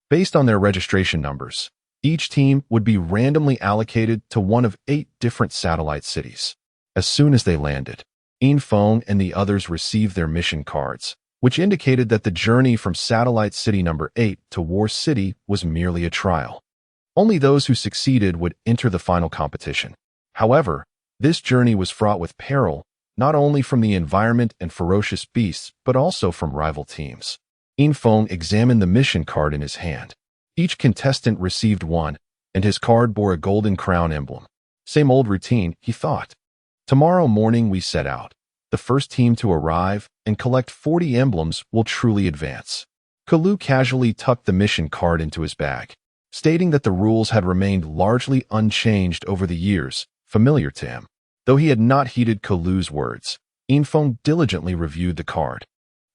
Based on their registration numbers, each team would be randomly allocated to one of 8 different satellite cities. As soon as they landed, Infong and the others received their mission cards, which indicated that the journey from Satellite City No. 8 to War City was merely a trial. Only those who succeeded would enter the final competition. However, this journey was fraught with peril, not only from the environment and ferocious beasts, but also from rival teams. Infong examined the mission card in his hand. Each contestant received one, and his card bore a golden crown emblem. Same old routine, he thought. Tomorrow morning we set out. The first team to arrive and collect 40 emblems will truly advance. Kulu casually tucked the mission card into his bag, stating that the rules had remained largely unchanged over the years, familiar to him. Though he had not heeded Kulu's words, Infong diligently reviewed the card.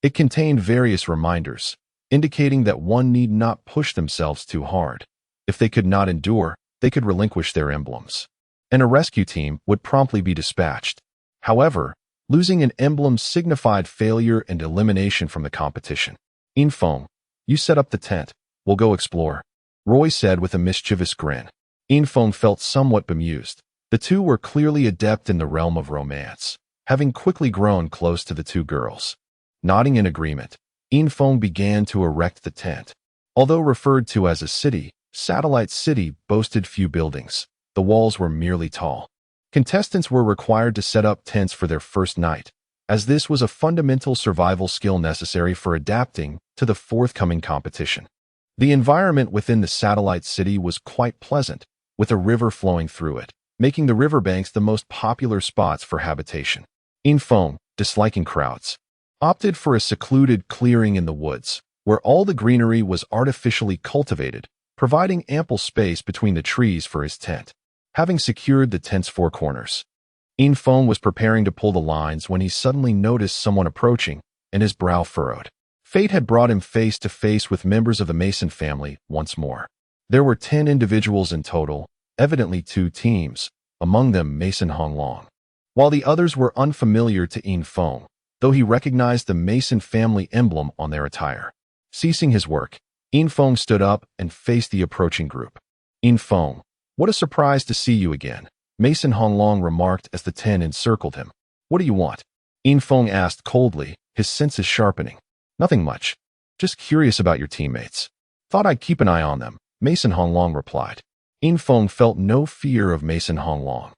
It contained various reminders, indicating that one need not push themselves too hard. If they could not endure, they could relinquish their emblems, and a rescue team would promptly be dispatched. However, losing an emblem signified failure and elimination from the competition. Infong, you set up the tent. We'll go explore, Roy said with a mischievous grin. Infong felt somewhat bemused. The 2 were clearly adept in the realm of romance, having quickly grown close to the 2 girls. Nodding in agreement, Infong began to erect the tent. Although referred to as a city, Satellite City boasted few buildings. The walls were merely tall. Contestants were required to set up tents for their first night, as this was a fundamental survival skill necessary for adapting to the forthcoming competition. The environment within the Satellite City was quite pleasant, with a river flowing through it, making the riverbanks the most popular spots for habitation. Yin Feng, disliking crowds, opted for a secluded clearing in the woods, where all the greenery was artificially cultivated, providing ample space between the trees for his tent. Having secured the tent's four corners, Yin Feng was preparing to pull the lines when he suddenly noticed someone approaching, and his brow furrowed. Fate had brought him face to face with members of the Mason family once more. There were 10 individuals in total, evidently 2 teams, among them Mason Honglong. While the others were unfamiliar to Yin Feng, though he recognized the Mason family emblem on their attire. Ceasing his work, Yin Feng stood up and faced the approaching group. Yin Feng, what a surprise to see you again, Mason Honglong remarked as the 10 encircled him. What do you want? Yin Feng asked coldly, his senses sharpening. Nothing much. Just curious about your teammates. Thought I'd keep an eye on them, Mason Honglong replied. Yin Feng felt no fear of Mason Honglong.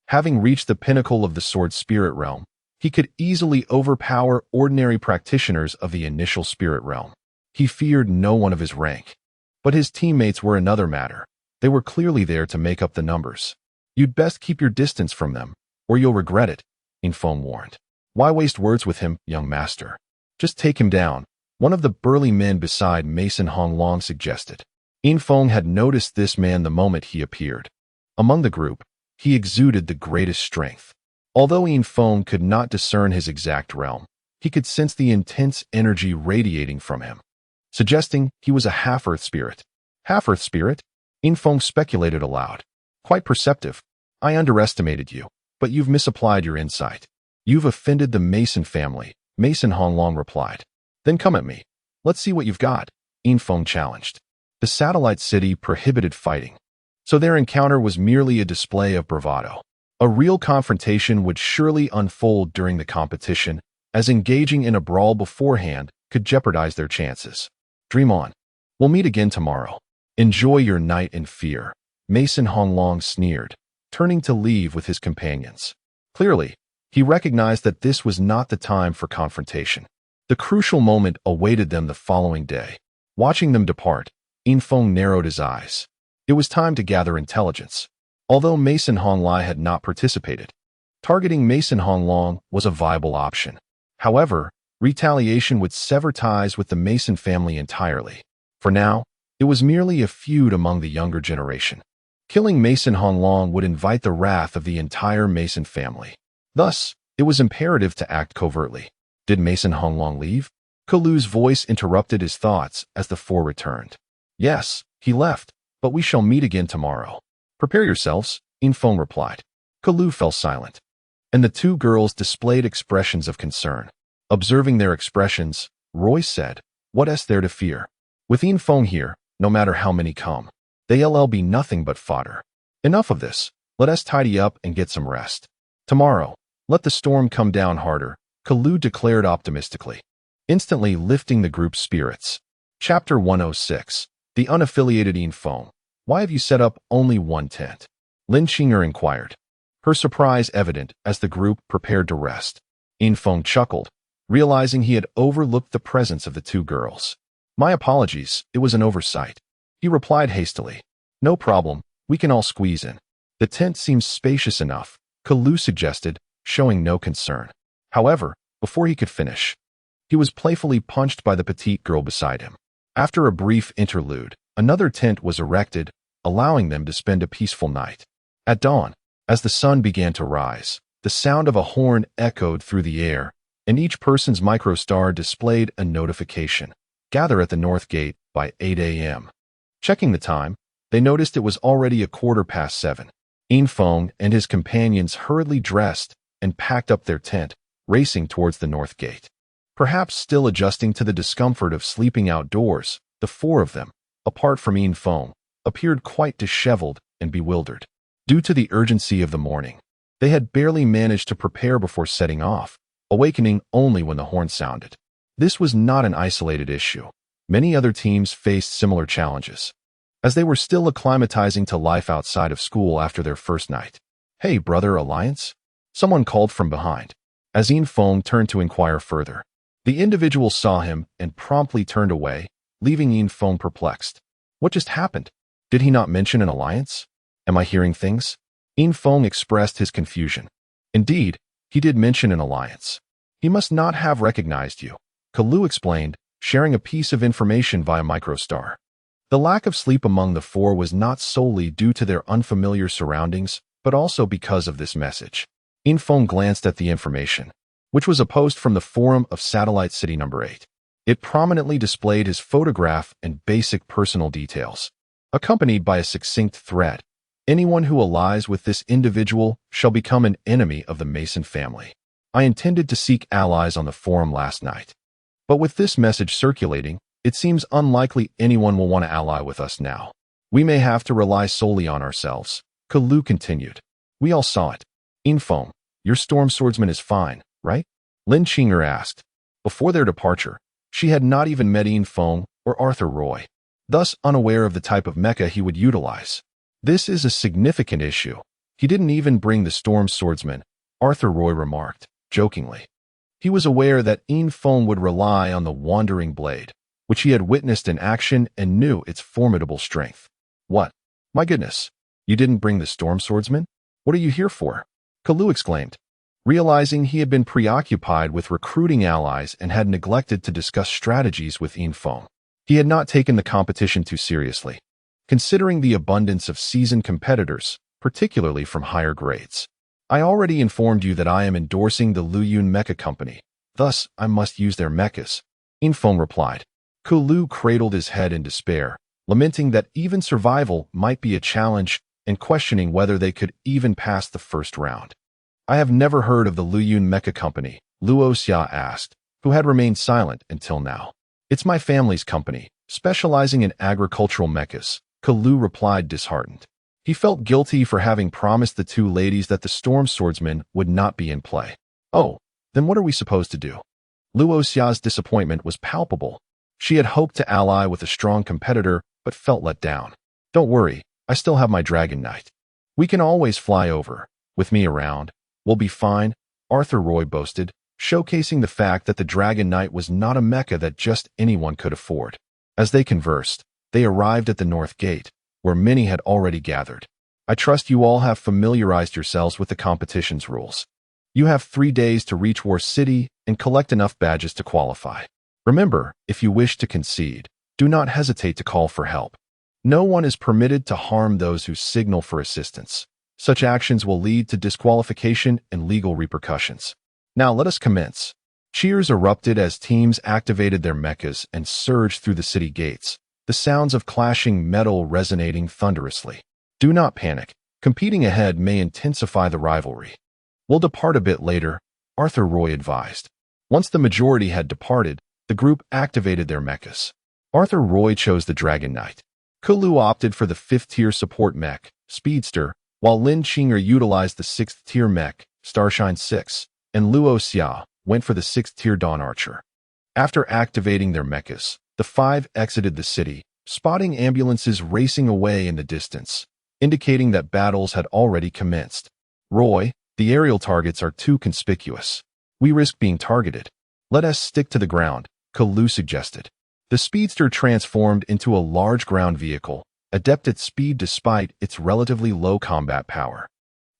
Having reached the pinnacle of the sword spirit realm, he could easily overpower ordinary practitioners of the initial spirit realm. He feared no one of his rank. But his teammates were another matter. They were clearly there to make up the numbers. You'd best keep your distance from them, or you'll regret it, Yin Feng warned. Why waste words with him, young master? Just take him down, one of the burly men beside Mason Honglong suggested. Yin Feng had noticed this man the moment he appeared. Among the group, he exuded the greatest strength. Although Yin Feng could not discern his exact realm, he could sense the intense energy radiating from him, suggesting he was a half-earth spirit. Half-earth spirit? Yin Feng speculated aloud. Quite perceptive. I underestimated you, but you've misapplied your insight. You've offended the Mason family, Mason Honglong replied. Then come at me. Let's see what you've got, Yin Feng challenged. The satellite city prohibited fighting, so their encounter was merely a display of bravado. A real confrontation would surely unfold during the competition, as engaging in a brawl beforehand could jeopardize their chances. Dream on. We'll meet again tomorrow. Enjoy your night in fear, Mason Honglong sneered, turning to leave with his companions. Clearly, he recognized that this was not the time for confrontation. The crucial moment awaited them the following day. Watching them depart, Yin Feng narrowed his eyes. It was time to gather intelligence. Although Mason Honglai had not participated, targeting Mason Honglong was a viable option. However, retaliation would sever ties with the Mason family entirely. For now, it was merely a feud among the younger generation. Killing Mason Honglong would invite the wrath of the entire Mason family. Thus, it was imperative to act covertly. Did Mason Honglong leave? Kalu's voice interrupted his thoughts as the four returned. Yes, he left, but we shall meet again tomorrow. Prepare yourselves, Yin Feng replied. Kalu fell silent, and the 2 girls displayed expressions of concern. Observing their expressions, Roy said, what is there to fear? With Yin Feng here, no matter how many come, they'll be nothing but fodder. Enough of this, let us tidy up and get some rest. Tomorrow, let the storm come down harder, Kalu declared optimistically, instantly lifting the group's spirits. Chapter 106. The unaffiliated Yin Feng. Why have you set up only one tent? Lin Qinger inquired, her surprise evident as the group prepared to rest. Yin Feng chuckled, realizing he had overlooked the presence of the 2 girls. My apologies, it was an oversight. He replied hastily. No problem, we can all squeeze in. The tent seems spacious enough, Kalu suggested, showing no concern. However, before he could finish, he was playfully punched by the petite girl beside him. After a brief interlude, another tent was erected, allowing them to spend a peaceful night. At dawn, as the sun began to rise, the sound of a horn echoed through the air, and each person's microstar displayed a notification. Gather at the north gate by 8 a.m. Checking the time, they noticed it was already 7:15. Yin Feng and his companions hurriedly dressed and packed up their tent, racing towards the north gate. Perhaps still adjusting to the discomfort of sleeping outdoors, the 4 of them, apart from Yin Feng, appeared quite disheveled and bewildered. Due to the urgency of the morning, they had barely managed to prepare before setting off, awakening only when the horn sounded. This was not an isolated issue. Many other teams faced similar challenges, as they were still acclimatizing to life outside of school after their first night. Hey, brother Alliance? Someone called from behind. As Yin Feng turned to inquire further, the individual saw him and promptly turned away, leaving Yin Feng perplexed. What just happened? Did he not mention an alliance? Am I hearing things? Yin Feng expressed his confusion. Indeed, He did mention an alliance. He must not have recognized you, Kalu explained, sharing a piece of information via microstar. The lack of sleep among the four was not solely due to their unfamiliar surroundings, but also because of this message. Infong glanced at the information, which was a post from the forum of Satellite City Number 8. It prominently displayed his photograph and basic personal details, accompanied by a succinct thread. Anyone who allies with this individual shall become an enemy of the Mason family. I intended to seek allies on the forum last night. But with this message circulating, it seems unlikely anyone will want to ally with us now. We may have to rely solely on ourselves, Kalu continued. We all saw it. Infong, your storm swordsman is fine, right? Lin Chinger asked. Before their departure, she had not even met Infong or Arthur Roy, thus unaware of the type of mecha he would utilize. This is a significant issue. He didn't even bring the storm swordsman, Arthur Roy remarked, jokingly. He was aware that Infong would rely on the wandering blade, which he had witnessed in action and knew its formidable strength. What? My goodness, you didn't bring the storm swordsman? What are you here for? Kalu exclaimed, realizing he had been preoccupied with recruiting allies and had neglected to discuss strategies with Infong. He had not taken the competition too seriously, considering the abundance of seasoned competitors, particularly from higher grades. I already informed you that I am endorsing the Luyun Mecha Company, thus I must use their mechas, Infong replied. Kalu cradled his head in despair, lamenting that even survival might be a challenge and questioning whether they could even pass the first round. I have never heard of the Luyun Mecha Company, Luo Xia asked, who had remained silent until now. It's my family's company, specializing in agricultural mechas, Kalu replied disheartened. He felt guilty for having promised the two ladies that the storm swordsman would not be in play. Oh, then what are we supposed to do? Luo Xia's disappointment was palpable. She had hoped to ally with a strong competitor, but felt let down. Don't worry, I still have my Dragon Knight. We can always fly over. With me around, we'll be fine, Arthur Roy boasted, showcasing the fact that the Dragon Knight was not a mecha that just anyone could afford. As they conversed, they arrived at the North Gate, where many had already gathered. I trust you all have familiarized yourselves with the competition's rules. You have 3 days to reach War City and collect enough badges to qualify. Remember, if you wish to concede, do not hesitate to call for help. No one is permitted to harm those who signal for assistance. Such actions will lead to disqualification and legal repercussions. Now let us commence. Cheers erupted as teams activated their mechas and surged through the city gates, the sounds of clashing metal resonating thunderously. Do not panic. Competing ahead may intensify the rivalry. We'll depart a bit later, Arthur Roy advised. Once the majority had departed, the group activated their mechas. Arthur Roy chose the Dragon Knight. Kalu opted for the 5th-tier support mech, Speedster, while Lin Chinger utilized the 6th-tier mech, Starshine 6, and Luo Xia went for the 6th-tier Dawn Archer. After activating their mechas, the 5 exited the city, spotting ambulances racing away in the distance, indicating that battles had already commenced. Roy, the aerial targets are too conspicuous. We risk being targeted. Let us stick to the ground, Kalu suggested. The Speedster transformed into a large ground vehicle, adept at speed despite its relatively low combat power.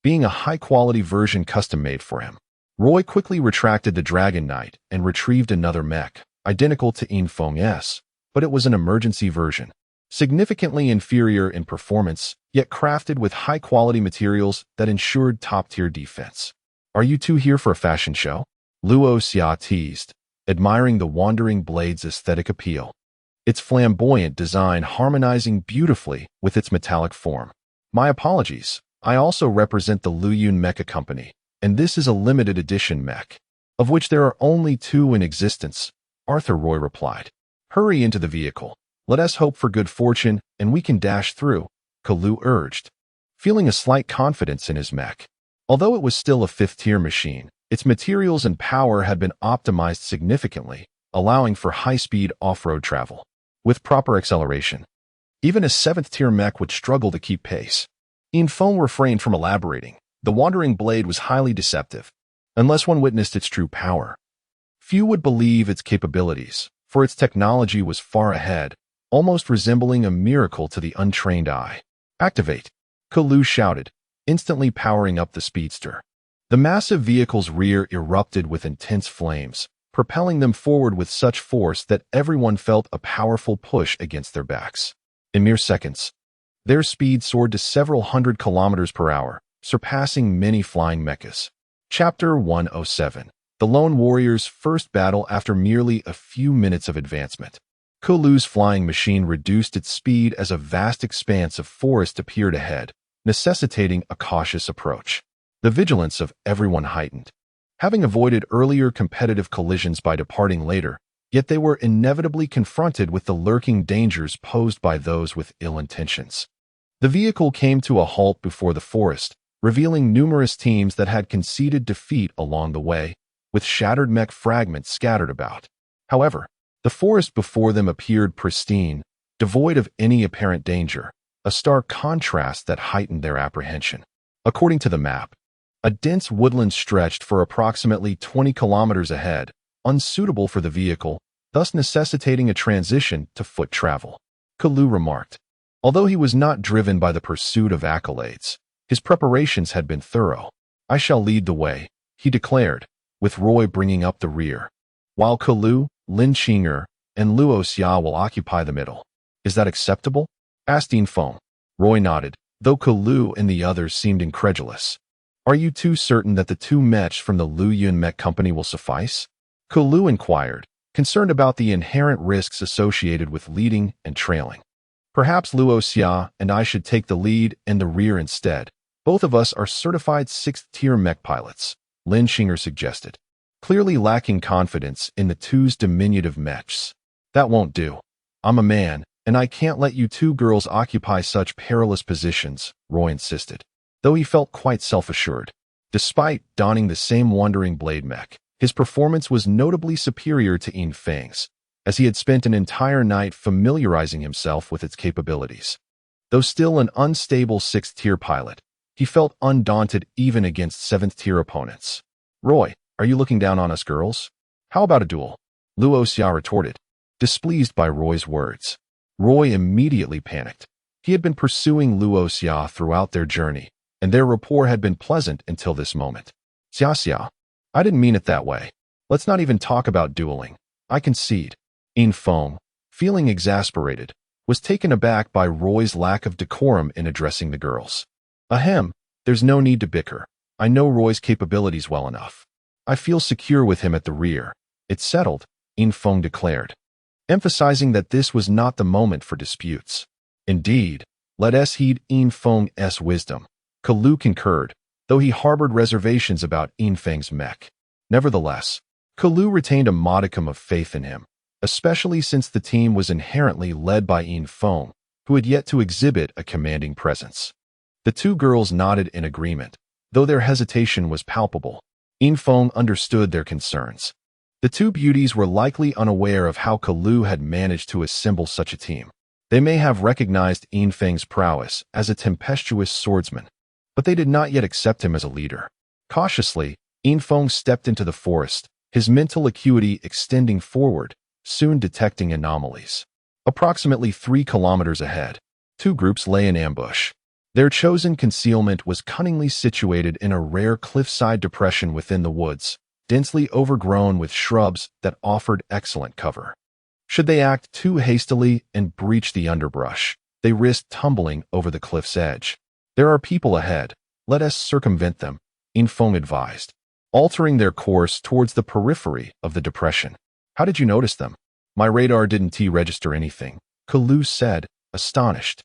Being a high-quality version custom-made for him, Roy quickly retracted the Dragon Knight and retrieved another mech, identical to Infong's, but it was an emergency version, significantly inferior in performance, yet crafted with high-quality materials that ensured top-tier defense. Are you two here for a fashion show? Luo Xia teased, admiring the wandering blade's aesthetic appeal. Its flamboyant design harmonizing beautifully with its metallic form. My apologies, I also represent the Luyun Mecha Company, and this is a limited edition mech, of which there are only 2 in existence, Arthur Roy replied. Hurry into the vehicle. Let us hope for good fortune, and we can dash through, Kalu urged, feeling a slight confidence in his mech. Although it was still a 5th-tier machine, its materials and power had been optimized significantly, allowing for high-speed off-road travel. With proper acceleration, even a 7th-tier mech would struggle to keep pace. Infong refrained from elaborating. The wandering blade was highly deceptive, unless one witnessed its true power. Few would believe its capabilities, for its technology was far ahead, almost resembling a miracle to the untrained eye. Activate! Kalu shouted, instantly powering up the Speedster. The massive vehicle's rear erupted with intense flames, propelling them forward with such force that everyone felt a powerful push against their backs. In mere seconds, their speed soared to several hundred kilometers per hour, surpassing many flying mechas. Chapter 107. The Lone Warrior's first battle after merely a few minutes of advancement. Kulu's flying machine reduced its speed as a vast expanse of forest appeared ahead, necessitating a cautious approach. The vigilance of everyone heightened. Having avoided earlier competitive collisions by departing later, yet they were inevitably confronted with the lurking dangers posed by those with ill intentions. The vehicle came to a halt before the forest, revealing numerous teams that had conceded defeat along the way, with shattered mech fragments scattered about. However, the forest before them appeared pristine, devoid of any apparent danger, a stark contrast that heightened their apprehension. According to the map, a dense woodland stretched for approximately 20 kilometers ahead, unsuitable for the vehicle, thus necessitating a transition to foot travel. Kulu remarked. Although he was not driven by the pursuit of accolades, his preparations had been thorough. I shall lead the way, he declared, with Roy bringing up the rear, while Kulu, Lin Qinger, and Luo Xia will occupy the middle. Is that acceptable? Asked Infiltration. Roy nodded, though Kulu and the others seemed incredulous. Are you too certain that the two Mechs from the Lu Yun Mech Company will suffice? Kulu inquired, concerned about the inherent risks associated with leading and trailing. Perhaps Luo Xia and I should take the lead and the rear instead. Both of us are certified 6th-tier mech pilots, Lin Qinger suggested, clearly lacking confidence in the two's diminutive mechs. That won't do. I'm a man, and I can't let you two girls occupy such perilous positions, Roy insisted, though he felt quite self-assured. Despite donning the same wandering blade mech, his performance was notably superior to Infang's, as he had spent an entire night familiarizing himself with its capabilities. Though still an unstable 6th-tier pilot, he felt undaunted even against 7th-tier opponents. Roy, are you looking down on us girls? How about a duel? Luo Xia retorted, displeased by Roy's words. Roy immediately panicked. He had been pursuing Luo Xia throughout their journey, and their rapport had been pleasant until this moment. Xia, I didn't mean it that way. Let's not even talk about dueling. I concede. Infiltration, feeling exasperated, was taken aback by Roy's lack of decorum in addressing the girls. Ahem, there's no need to bicker. I know Roy's capabilities well enough. I feel secure with him at the rear. It's settled, Infiltration declared, emphasizing that this was not the moment for disputes. Indeed, let us heed Infiltration's wisdom. Kulu concurred, though he harbored reservations about Infang's mech. Nevertheless, Kulu retained a modicum of faith in him, especially since the team was inherently led by Infiltration, who had yet to exhibit a commanding presence. The two girls nodded in agreement, though their hesitation was palpable. Infiltration understood their concerns. The two beauties were likely unaware of how Kulu had managed to assemble such a team. They may have recognized Infang's prowess as a tempestuous swordsman, but they did not yet accept him as a leader. Cautiously, Infiltration stepped into the forest, his mental acuity extending forward, soon detecting anomalies. Approximately 3 kilometers ahead, two groups lay in ambush. Their chosen concealment was cunningly situated in a rare cliffside depression within the woods, densely overgrown with shrubs that offered excellent cover. Should they act too hastily and breach the underbrush, they risked tumbling over the cliff's edge. There are people ahead. Let us circumvent them, Infiltration advised, altering their course towards the periphery of the depression. How did you notice them? My radar didn't register anything, Kulu said, astonished.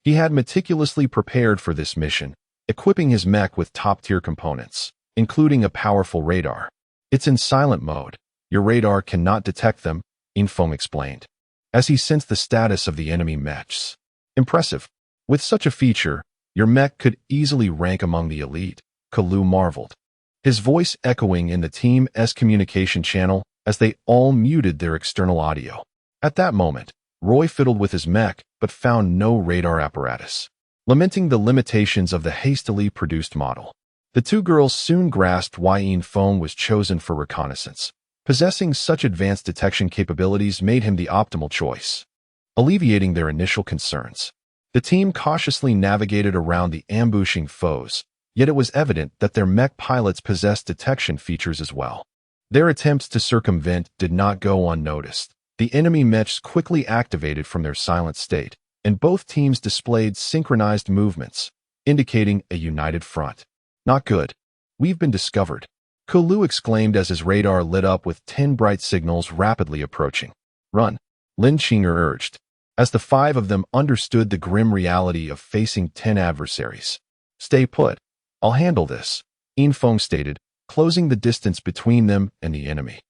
He had meticulously prepared for this mission, equipping his mech with top-tier components, including a powerful radar. It's in silent mode. Your radar cannot detect them, Infiltration explained, as he sensed the status of the enemy mechs. Impressive. With such a feature, your mech could easily rank among the elite, Kulu marveled, his voice echoing in the team's communication channel as they all muted their external audio. At that moment, Roy fiddled with his mech but found no radar apparatus, lamenting the limitations of the hastily produced model. The two girls soon grasped why Infiltration was chosen for reconnaissance. Possessing such advanced detection capabilities made him the optimal choice. Alleviating their initial concerns, the team cautiously navigated around the ambushing foes, Yet it was evident that their mech pilots possessed detection features as well. Their attempts to circumvent did not go unnoticed. The enemy mechs quickly activated from their silent state, and both teams displayed synchronized movements, indicating a united front. Not good. We've been discovered. Kulu exclaimed as his radar lit up with 10 bright signals rapidly approaching. Run, Lin Qinger urged, as the 5 of them understood the grim reality of facing 10 adversaries. Stay put. I'll handle this, Infong stated, closing the distance between them and the enemy.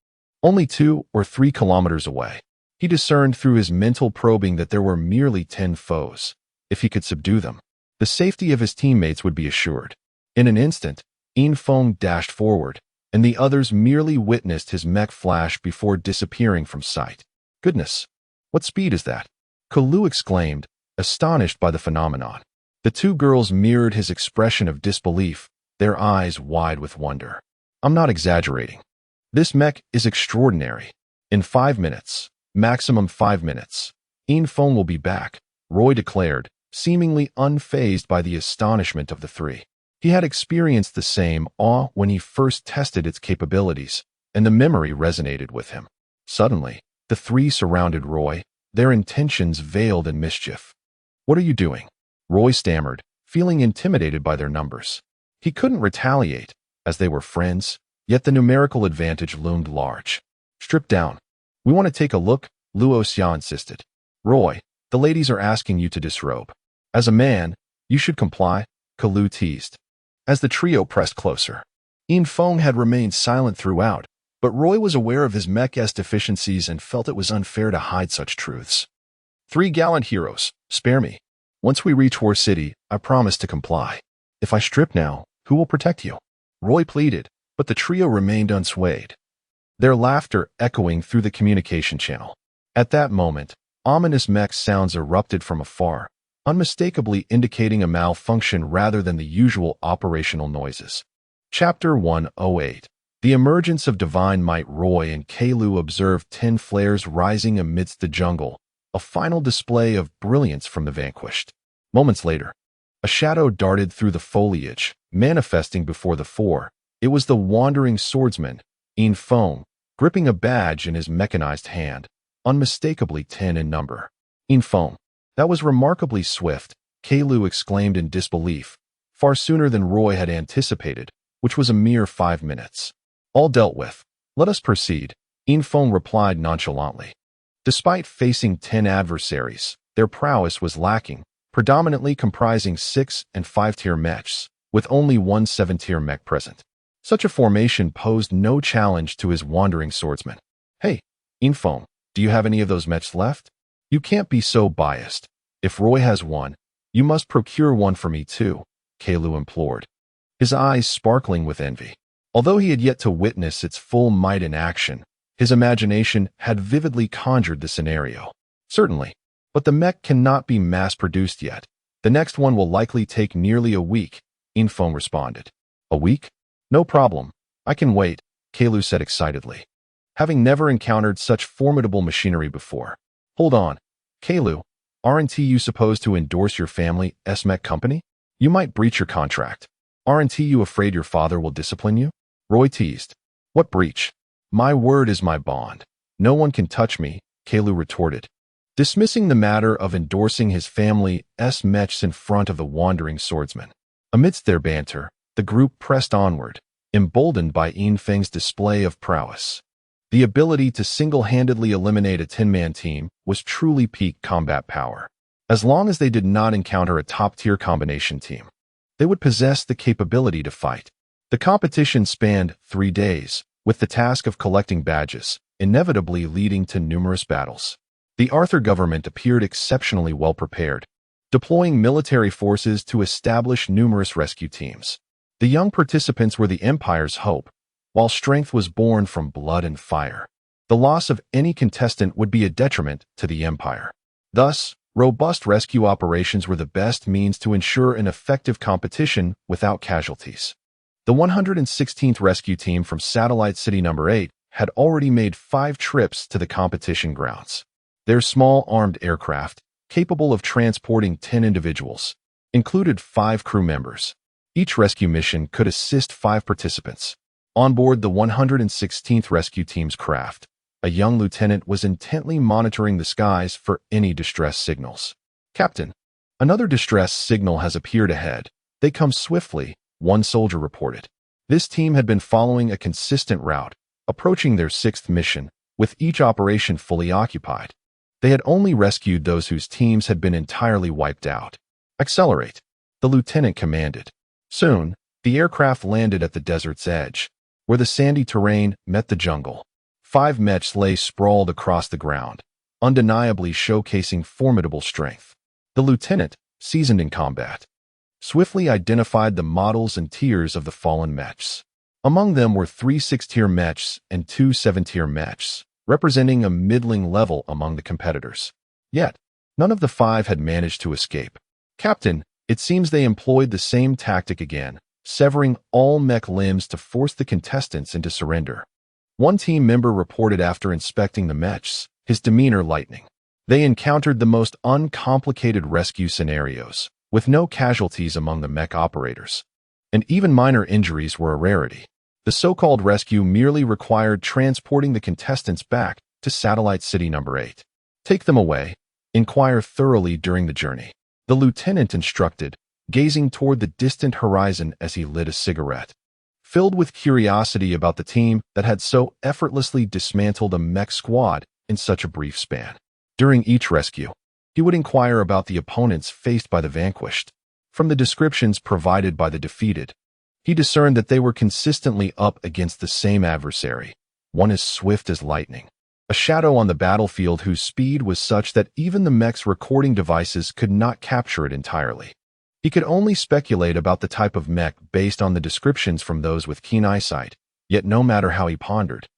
Only 2 or 3 kilometers away, he discerned through his mental probing that there were merely 10 foes. If he could subdue them, the safety of his teammates would be assured. In an instant, Infong dashed forward, and the others merely witnessed his mech flash before disappearing from sight. Goodness, what speed is that? Kulu exclaimed, astonished by the phenomenon. The 2 girls mirrored his expression of disbelief, their eyes wide with wonder. I'm not exaggerating. This mech is extraordinary. In 5 minutes, maximum 5 minutes, Infong will be back, Roy declared, seemingly unfazed by the astonishment of the 3. He had experienced the same awe when he first tested its capabilities, and the memory resonated with him. Suddenly, the 3 surrounded Roy, their intentions veiled in mischief. What are you doing? Roy stammered, feeling intimidated by their numbers. He couldn't retaliate, as they were friends, yet the numerical advantage loomed large. Strip down. We want to take a look, Luo Xia insisted. Roy, the ladies are asking you to disrobe. As a man, you should comply, Kulu teased. As the trio pressed closer, Infong had remained silent throughout, but Roy was aware of his mech's deficiencies and felt it was unfair to hide such truths. 3 gallant heroes, spare me. Once we reach War City, I promise to comply. If I strip now, who will protect you? Roy pleaded, but the trio remained unswayed, their laughter echoing through the communication channel. At that moment, ominous mech sounds erupted from afar, unmistakably indicating a malfunction rather than the usual operational noises. Chapter 108. The emergence of divine might. Roy and Kulu observed 10 flares rising amidst the jungle, a final display of brilliance from the vanquished. Moments later, a shadow darted through the foliage, manifesting before the 4. It was the wandering swordsman, Infong, gripping a badge in his mechanized hand, unmistakably 10 in number. Infong. That was remarkably swift, Kulu exclaimed in disbelief, far sooner than Roy had anticipated, which was a mere 5 minutes. All dealt with. Let us proceed, Infong replied nonchalantly. Despite facing 10 adversaries, their prowess was lacking, predominantly comprising 6 and 5-tier mechs, with only 1 7-tier mech present. Such a formation posed no challenge to his wandering swordsman. Hey, Infong, do you have any of those mechs left? You can't be so biased. If Roy has one, you must procure one for me too, Kulu implored, his eyes sparkling with envy. Although he had yet to witness its full might in action, his imagination had vividly conjured the scenario. Certainly, but the mech cannot be mass-produced yet. The next one will likely take nearly a week, Infong responded. A week? No problem. I can wait, Kulu said excitedly, having never encountered such formidable machinery before. Hold on, Kulu, aren't you supposed to endorse your family's mech company? You might breach your contract. Aren't you afraid your father will discipline you? Roy teased. What breach? My word is my bond. No one can touch me, Kulu retorted, dismissing the matter of endorsing his family's mechs in front of the wandering swordsman. Amidst their banter, the group pressed onward, emboldened by Infeng's display of prowess. The ability to single-handedly eliminate a 10-man team was truly peak combat power. As long as they did not encounter a top-tier combination team, they would possess the capability to fight. The competition spanned 3 days, with the task of collecting badges, inevitably leading to numerous battles. The Arthur government appeared exceptionally well prepared, deploying military forces to establish numerous rescue teams. The young participants were the Empire's hope, while strength was born from blood and fire. The loss of any contestant would be a detriment to the Empire. Thus, robust rescue operations were the best means to ensure an effective competition without casualties. The 116th Rescue Team from Satellite City No. 8 had already made 5 trips to the competition grounds. Their small armed aircraft, capable of transporting 10 individuals, included 5 crew members. Each rescue mission could assist 5 participants. On board the 116th Rescue Team's craft, a young lieutenant was intently monitoring the skies for any distress signals. "Captain, another distress signal has appeared ahead. They come swiftly," one soldier reported. This team had been following a consistent route, approaching their 6th mission, with each operation fully occupied. They had only rescued those whose teams had been entirely wiped out. "Accelerate," the lieutenant commanded. Soon, the aircraft landed at the desert's edge, where the sandy terrain met the jungle. 5 mechs lay sprawled across the ground, undeniably showcasing formidable strength. The lieutenant, seasoned in combat, swiftly identified the models and tiers of the fallen mechs. Among them were 3 6-tier mechs and 2 7-tier mechs, representing a middling level among the competitors. Yet, none of the 5 had managed to escape. "Captain, it seems they employed the same tactic again, severing all mech limbs to force the contestants into surrender," one team member reported after inspecting the mechs, his demeanor lightening. They encountered the most uncomplicated rescue scenarios, with no casualties among the mech operators. And even minor injuries were a rarity. The so-called rescue merely required transporting the contestants back to Satellite City Number 8. "Take them away. Inquire thoroughly during the journey," the lieutenant instructed, gazing toward the distant horizon as he lit a cigarette. Filled with curiosity about the team that had so effortlessly dismantled a mech squad in such a brief span. During each rescue, he would inquire about the opponents faced by the vanquished. From the descriptions provided by the defeated, he discerned that they were consistently up against the same adversary, one as swift as lightning, a shadow on the battlefield whose speed was such that even the mech's recording devices could not capture it entirely. He could only speculate about the type of mech based on the descriptions from those with keen eyesight, yet no matter how he pondered,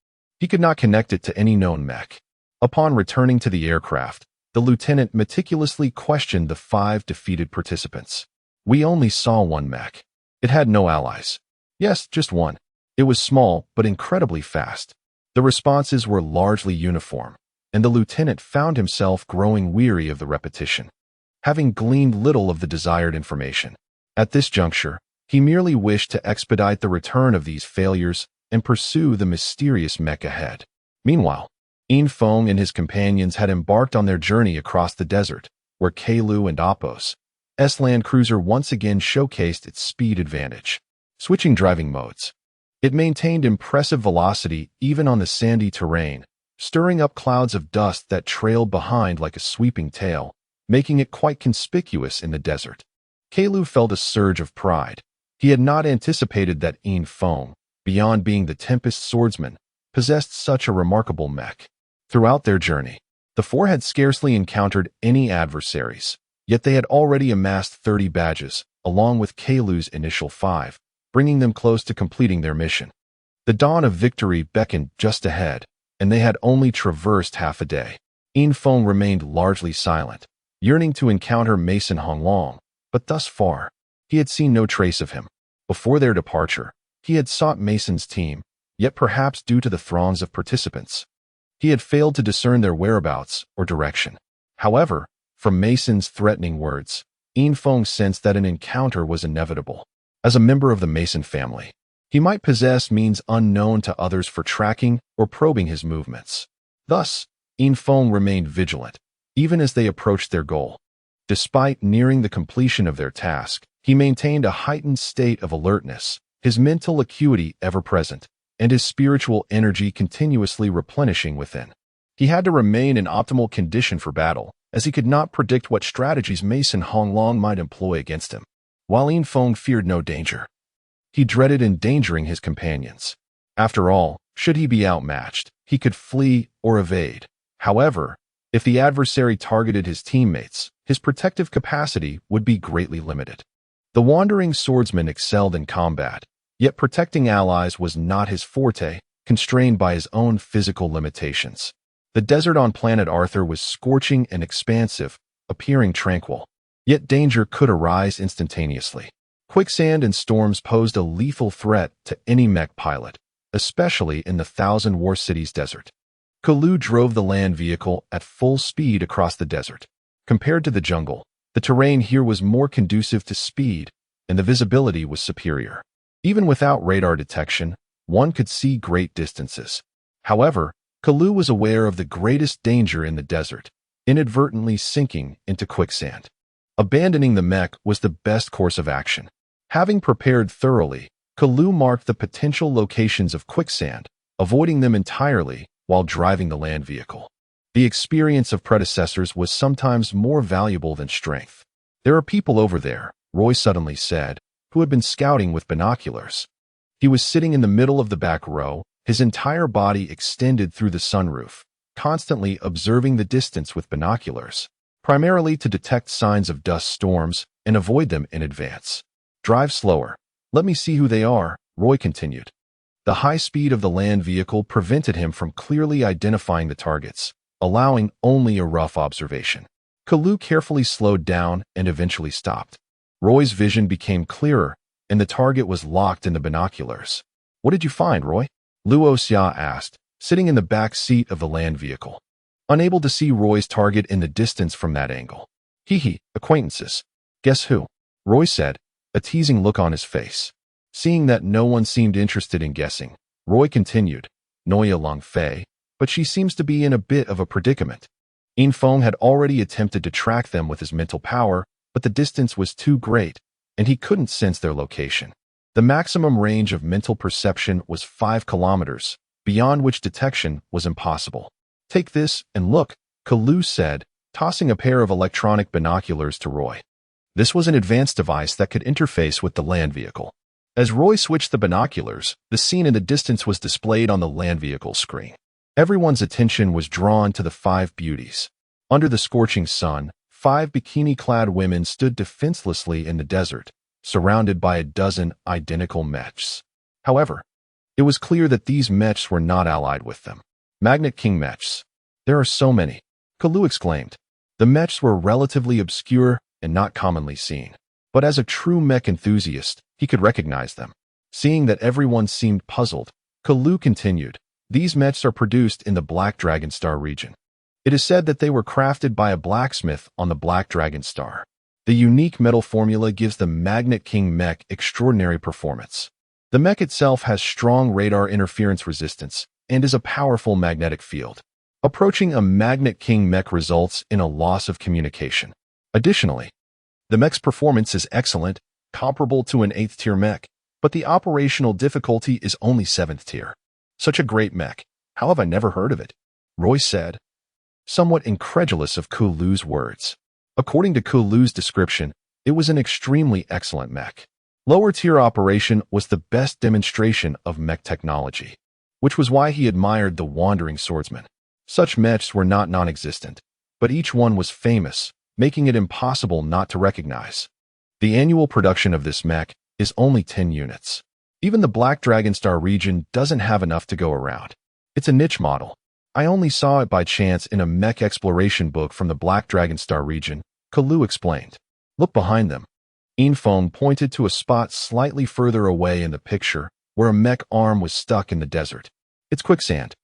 he could not connect it to any known mech. Upon returning to the aircraft, the lieutenant meticulously questioned the 5 defeated participants. "We only saw one mech. It had no allies." "Yes, just one. It was small, but incredibly fast." The responses were largely uniform, and the lieutenant found himself growing weary of the repetition, having gleaned little of the desired information. At this juncture, he merely wished to expedite the return of these failures and pursue the mysterious mech ahead. Meanwhile, Infong and his companions had embarked on their journey across the desert, where Kalu and Apos' Land Cruiser once again showcased its speed advantage. Switching driving modes, it maintained impressive velocity even on the sandy terrain, stirring up clouds of dust that trailed behind like a sweeping tail, making it quite conspicuous in the desert. Kalu felt a surge of pride. He had not anticipated that Infong, beyond being the Tempest swordsman, possessed such a remarkable mech. Throughout their journey, the 4 had scarcely encountered any adversaries, yet they had already amassed 30 badges, along with Kalu's initial 5, bringing them close to completing their mission. The dawn of victory beckoned just ahead, and they had only traversed half a day. Infong remained largely silent, yearning to encounter Mason Honglong, but thus far, he had seen no trace of him. Before their departure, he had sought Mason's team, yet perhaps due to the throngs of participants, he had failed to discern their whereabouts or direction. However, from Mason's threatening words, Infong sensed that an encounter was inevitable. As a member of the Mason family, he might possess means unknown to others for tracking or probing his movements. Thus, Infong remained vigilant, even as they approached their goal. Despite nearing the completion of their task, he maintained a heightened state of alertness, his mental acuity ever present, and his spiritual energy continuously replenishing within. He had to remain in optimal condition for battle, as he could not predict what strategies Mason Honglong might employ against him. While Infong feared no danger, he dreaded endangering his companions. After all, should he be outmatched, he could flee or evade. However, if the adversary targeted his teammates, his protective capacity would be greatly limited. The wandering swordsman excelled in combat, yet protecting allies was not his forte, constrained by his own physical limitations. The desert on planet Arthur was scorching and expansive, appearing tranquil. Yet danger could arise instantaneously. Quicksand and storms posed a lethal threat to any mech pilot, especially in the Thousand War Cities desert. Kalu drove the land vehicle at full speed across the desert. Compared to the jungle, the terrain here was more conducive to speed, and the visibility was superior. Even without radar detection, one could see great distances. However, Kalu was aware of the greatest danger in the desert, inadvertently sinking into quicksand. Abandoning the mech was the best course of action. Having prepared thoroughly, Kalu marked the potential locations of quicksand, avoiding them entirely while driving the land vehicle. The experience of predecessors was sometimes more valuable than strength. "There are people over there," Roy suddenly said, who had been scouting with binoculars. He was sitting in the middle of the back row, his entire body extended through the sunroof, constantly observing the distance with binoculars, primarily to detect signs of dust storms and avoid them in advance. "Drive slower. Let me see who they are," Roy continued. The high speed of the land vehicle prevented him from clearly identifying the targets, allowing only a rough observation. Kalu carefully slowed down and eventually stopped. Roy's vision became clearer, and the target was locked in the binoculars. "What did you find, Roy?" Luo Xia asked, sitting in the back seat of the land vehicle, unable to see Roy's target in the distance from that angle. "Hee, acquaintances. Guess who?" Roy said, a teasing look on his face. Seeing that no one seemed interested in guessing, Roy continued, "Noya Longfei, but she seems to be in a bit of a predicament." Infong had already attempted to track them with his mental power, but the distance was too great, and he couldn't sense their location. The maximum range of mental perception was 5 kilometers, beyond which detection was impossible. "Take this and look," Kalu said, tossing a pair of electronic binoculars to Roy. This was an advanced device that could interface with the land vehicle. As Roy switched the binoculars, the scene in the distance was displayed on the land vehicle screen. Everyone's attention was drawn to the 5 beauties. Under the scorching sun, 5 bikini-clad women stood defenselessly in the desert, surrounded by a dozen identical mechs. However, it was clear that these mechs were not allied with them. "Magnet King mechs. There are so many," Kalu exclaimed. The mechs were relatively obscure and not commonly seen, but as a true mech enthusiast, he could recognize them. Seeing that everyone seemed puzzled, Kalu continued, "These mechs are produced in the Black Dragon Star region. It is said that they were crafted by a blacksmith on the Black Dragon Star. The unique metal formula gives the Magnet King mech extraordinary performance. The mech itself has strong radar interference resistance and is a powerful magnetic field. Approaching a Magnet King mech results in a loss of communication. Additionally, the mech's performance is excellent, comparable to an 8th tier mech, but the operational difficulty is only 7th tier. Such a great mech. How have I never heard of it?" Roy said, somewhat incredulous of Kulu's words. According to Kulu's description, it was an extremely excellent mech. Lower tier operation was the best demonstration of mech technology, which was why he admired the Wandering Swordsman. Such mechs were not non-existent, but each one was famous, making it impossible not to recognize. The annual production of this mech is only 10 units. Even the Black Dragon Star region doesn't have enough to go around. It's a niche model. I only saw it by chance in a mech exploration book from the Black Dragon Star region, Kalu explained. "Look behind them." Infong pointed to a spot slightly further away in the picture where a mech arm was stuck in the desert. "It's quicksand.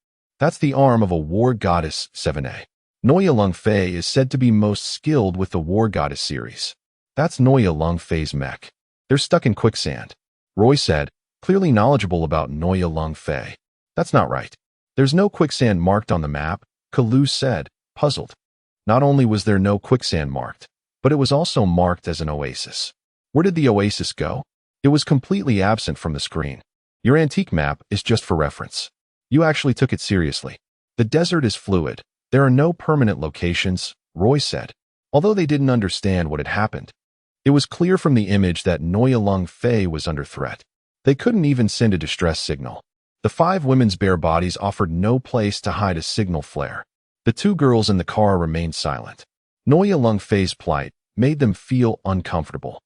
That's the arm of a war goddess 7A. Noya Longfei is said to be most skilled with the war goddess series. That's Noya Longfei's mech. They're stuck in quicksand," Roy said, clearly knowledgeable about Noya Longfei. "That's not right. There's no quicksand marked on the map," Kalu said, puzzled. Not only was there no quicksand marked, but it was also marked as an oasis. Where did the oasis go? It was completely absent from the screen. "Your antique map is just for reference. You actually took it seriously. The desert is fluid. There are no permanent locations," Roy said. Although they didn't understand what had happened, it was clear from the image that Noya Longfei was under threat. They couldn't even send a distress signal. The 5 women's bare bodies offered no place to hide a signal flare. The 2 girls in the car remained silent. Noya Longfei's plight made them feel uncomfortable.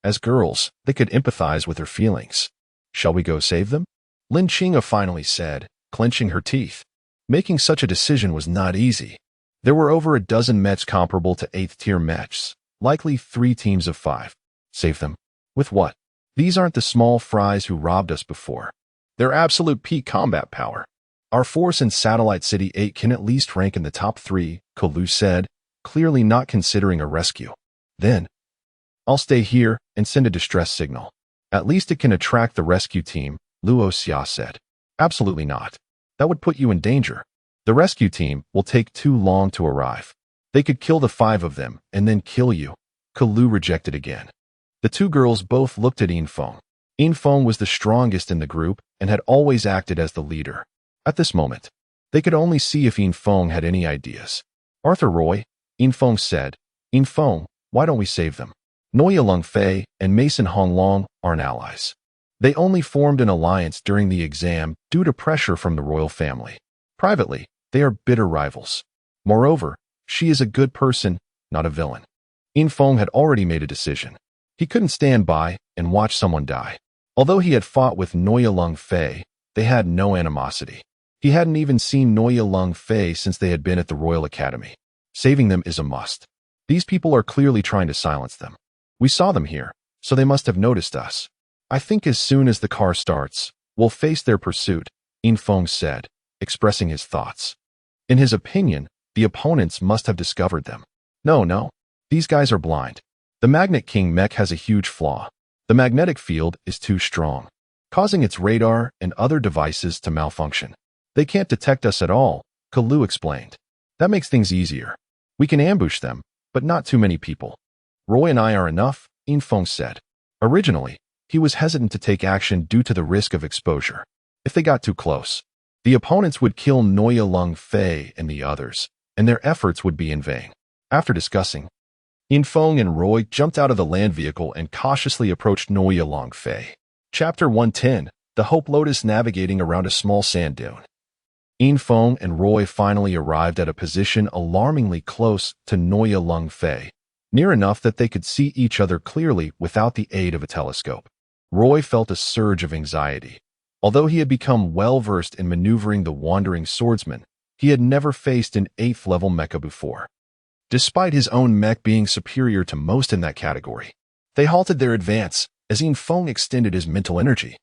As girls, they could empathize with her feelings. "Shall we go save them?" Lin Qinga finally said, clenching her teeth. Making such a decision was not easy. There were over a dozen mechs comparable to 8th tier mechs, likely 3 teams of 5. Save them? With what? These aren't the small fries who robbed us before. They're absolute peak combat power. Our force in Satellite City 8 can at least rank in the top 3, Kalu said, clearly not considering a rescue. Then, I'll stay here and send a distress signal. At least it can attract the rescue team, Luo Xia said. Absolutely not. That would put you in danger. The rescue team will take too long to arrive. They could kill the 5 of them and then kill you. Lu rejected again. The 2 girls both looked at Infeng. Infeng was the strongest in the group and had always acted as the leader. At this moment, they could only see if Infeng had any ideas. Arthur Roy, Infeng said, Infeng, why don't we save them? Noya Lungfei and Mason Honglong aren't allies. They only formed an alliance during the exam due to pressure from the royal family. Privately, they are bitter rivals. Moreover, she is a good person, not a villain. Infeng had already made a decision. He couldn't stand by and watch someone die. Although he had fought with Noya Lungfei, they had no animosity. He hadn't even seen Noya Lungfei since they had been at the Royal Academy. Saving them is a must. These people are clearly trying to silence them. We saw them here, so they must have noticed us. I think as soon as the car starts, we'll face their pursuit, Infeng said, expressing his thoughts. In his opinion, the opponents must have discovered them. No, these guys are blind. The Magnet King mech has a huge flaw. The magnetic field is too strong, causing its radar and other devices to malfunction. They can't detect us at all, Lu explained. That makes things easier. We can ambush them, but not too many people. Roy and I are enough, Infeng said. Originally, he was hesitant to take action due to the risk of exposure. If they got too close, the opponents would kill Noya Lungfei and the others, and their efforts would be in vain. After discussing, Infeng and Roy jumped out of the land vehicle and cautiously approached Noya Lungfei. Chapter 110, The Hope Lotus navigating around a small sand dune. Infeng and Roy finally arrived at a position alarmingly close to Noya Lungfei, near enough that they could see each other clearly without the aid of a telescope. Roy felt a surge of anxiety. Although he had become well-versed in maneuvering the wandering swordsman, he had never faced an 8th-level mecha before. Despite his own mech being superior to most in that category, they halted their advance as Infeng extended his mental energy.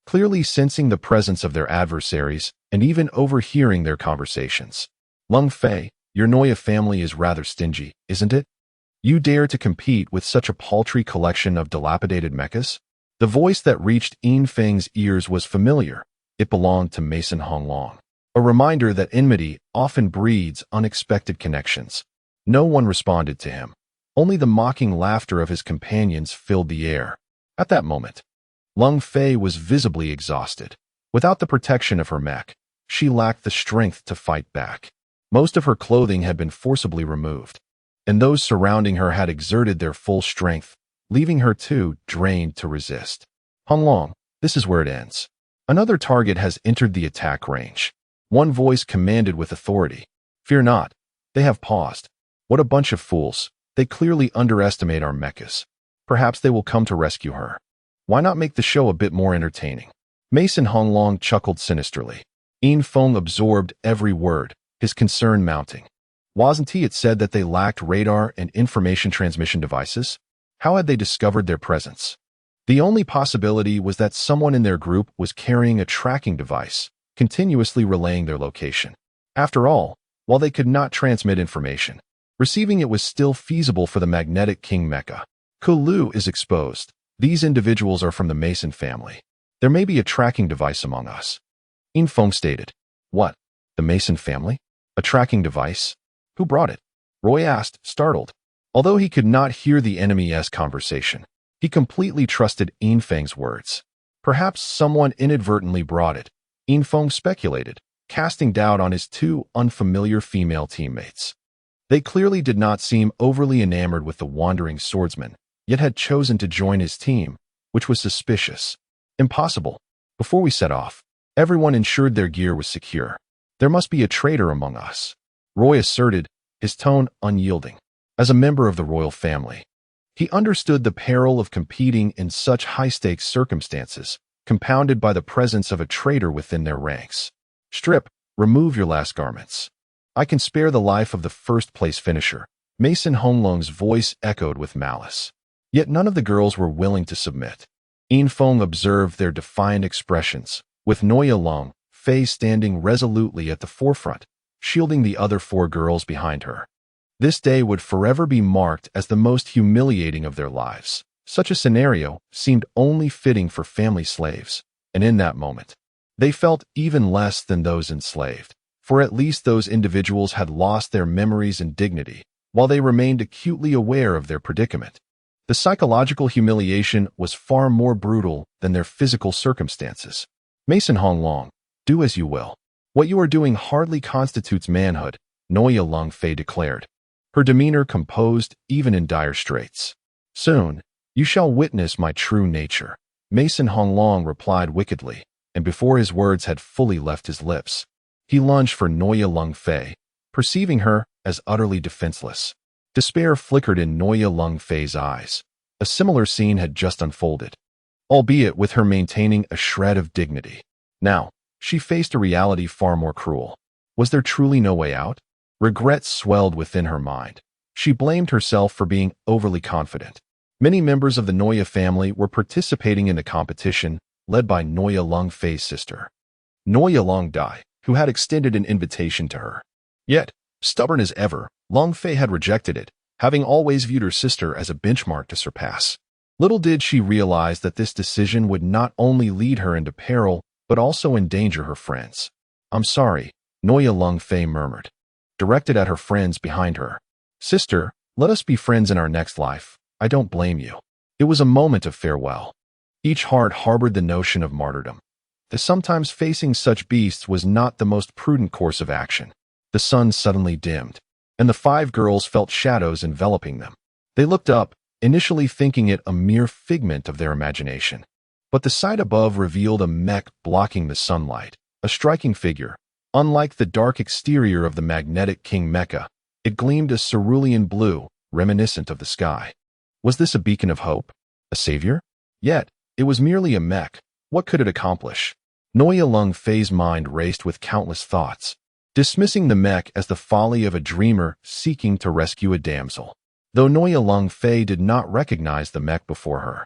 Clearly sensing the presence of their adversaries and even overhearing their conversations. Lungfei, your Noya family is rather stingy, isn't it? You dare to compete with such a paltry collection of dilapidated mechas? The voice that reached Infeng's ears was familiar. It belonged to Mason Honglong. A reminder that enmity often breeds unexpected connections. No one responded to him. Only the mocking laughter of his companions filled the air. At that moment, Lungfei was visibly exhausted. Without the protection of her mech, she lacked the strength to fight back. Most of her clothing had been forcibly removed, and those surrounding her had exerted their full strength, leaving her too drained to resist. Honglong, this is where it ends. Another target has entered the attack range. One voice commanded with authority. Fear not. They have paused. What a bunch of fools. They clearly underestimate our mechas. Perhaps they will come to rescue her. Why not make the show a bit more entertaining? Mason Honglong chuckled sinisterly. Infeng absorbed every word, his concern mounting. Wasn't it said that they lacked radar and information transmission devices? How had they discovered their presence? The only possibility was that someone in their group was carrying a tracking device, continuously relaying their location. After all, while they could not transmit information, receiving it was still feasible for the Magnetic King Mecha. Lu is exposed. These individuals are from the Mason family. There may be a tracking device among us. Infeng stated. What? The Mason family? A tracking device? Who brought it? Roy asked, startled. Although he could not hear the enemy's conversation, he completely trusted Infeng's words. Perhaps someone inadvertently brought it, Infeng speculated, casting doubt on his 2 unfamiliar female teammates. They clearly did not seem overly enamored with the wandering swordsman, yet had chosen to join his team, which was suspicious. Impossible. Before we set off, everyone ensured their gear was secure. There must be a traitor among us, Roy asserted, his tone unyielding. As a member of the royal family, he understood the peril of competing in such high-stakes circumstances, compounded by the presence of a traitor within their ranks. Strip, remove your last garments. I can spare the life of the first-place finisher. Mason Honglong's voice echoed with malice. Yet none of the girls were willing to submit. Infeng observed their defiant expressions, with Noya Lungfei standing resolutely at the forefront, shielding the other 4 girls behind her. This day would forever be marked as the most humiliating of their lives. Such a scenario seemed only fitting for family slaves, and in that moment, they felt even less than those enslaved, for at least those individuals had lost their memories and dignity, while they remained acutely aware of their predicament. The psychological humiliation was far more brutal than their physical circumstances. Mason Honglong, do as you will. What you are doing hardly constitutes manhood, Noya Lung Fei declared, her demeanor composed even in dire straits. Soon, you shall witness my true nature, Mason Honglong replied wickedly, and before his words had fully left his lips, he lunged for Noya Lung Fei, perceiving her as utterly defenseless. Despair flickered in Noya Lung Fei's eyes. A similar scene had just unfolded, albeit with her maintaining a shred of dignity. Now, she faced a reality far more cruel. Was there truly no way out? Regret swelled within her mind. She blamed herself for being overly confident. Many members of the Noya family were participating in the competition, led by Noya Lung Fei's sister, Noya Lung Dai, who had extended an invitation to her. Yet, stubborn as ever, Lung Fei had rejected it, having always viewed her sister as a benchmark to surpass. Little did she realize that this decision would not only lead her into peril, but also endanger her friends. I'm sorry, Noya Lung Fei murmured, directed at her friends behind her. Sister, let us be friends in our next life. I don't blame you. It was a moment of farewell. Each heart harbored the notion of martyrdom. The sometimes facing such beasts was not the most prudent course of action. The sun suddenly dimmed, and the five girls felt shadows enveloping them. They looked up, initially thinking it a mere figment of their imagination. But the sight above revealed a mech blocking the sunlight, a striking figure. Unlike the dark exterior of the magnetic King Mecha, it gleamed a cerulean blue, reminiscent of the sky. Was this a beacon of hope? A savior? Yet, it was merely a mech. What could it accomplish? Noya Lung Fei's mind raced with countless thoughts, dismissing the mech as the folly of a dreamer seeking to rescue a damsel. Though Noya Lung Fei did not recognize the mech before her,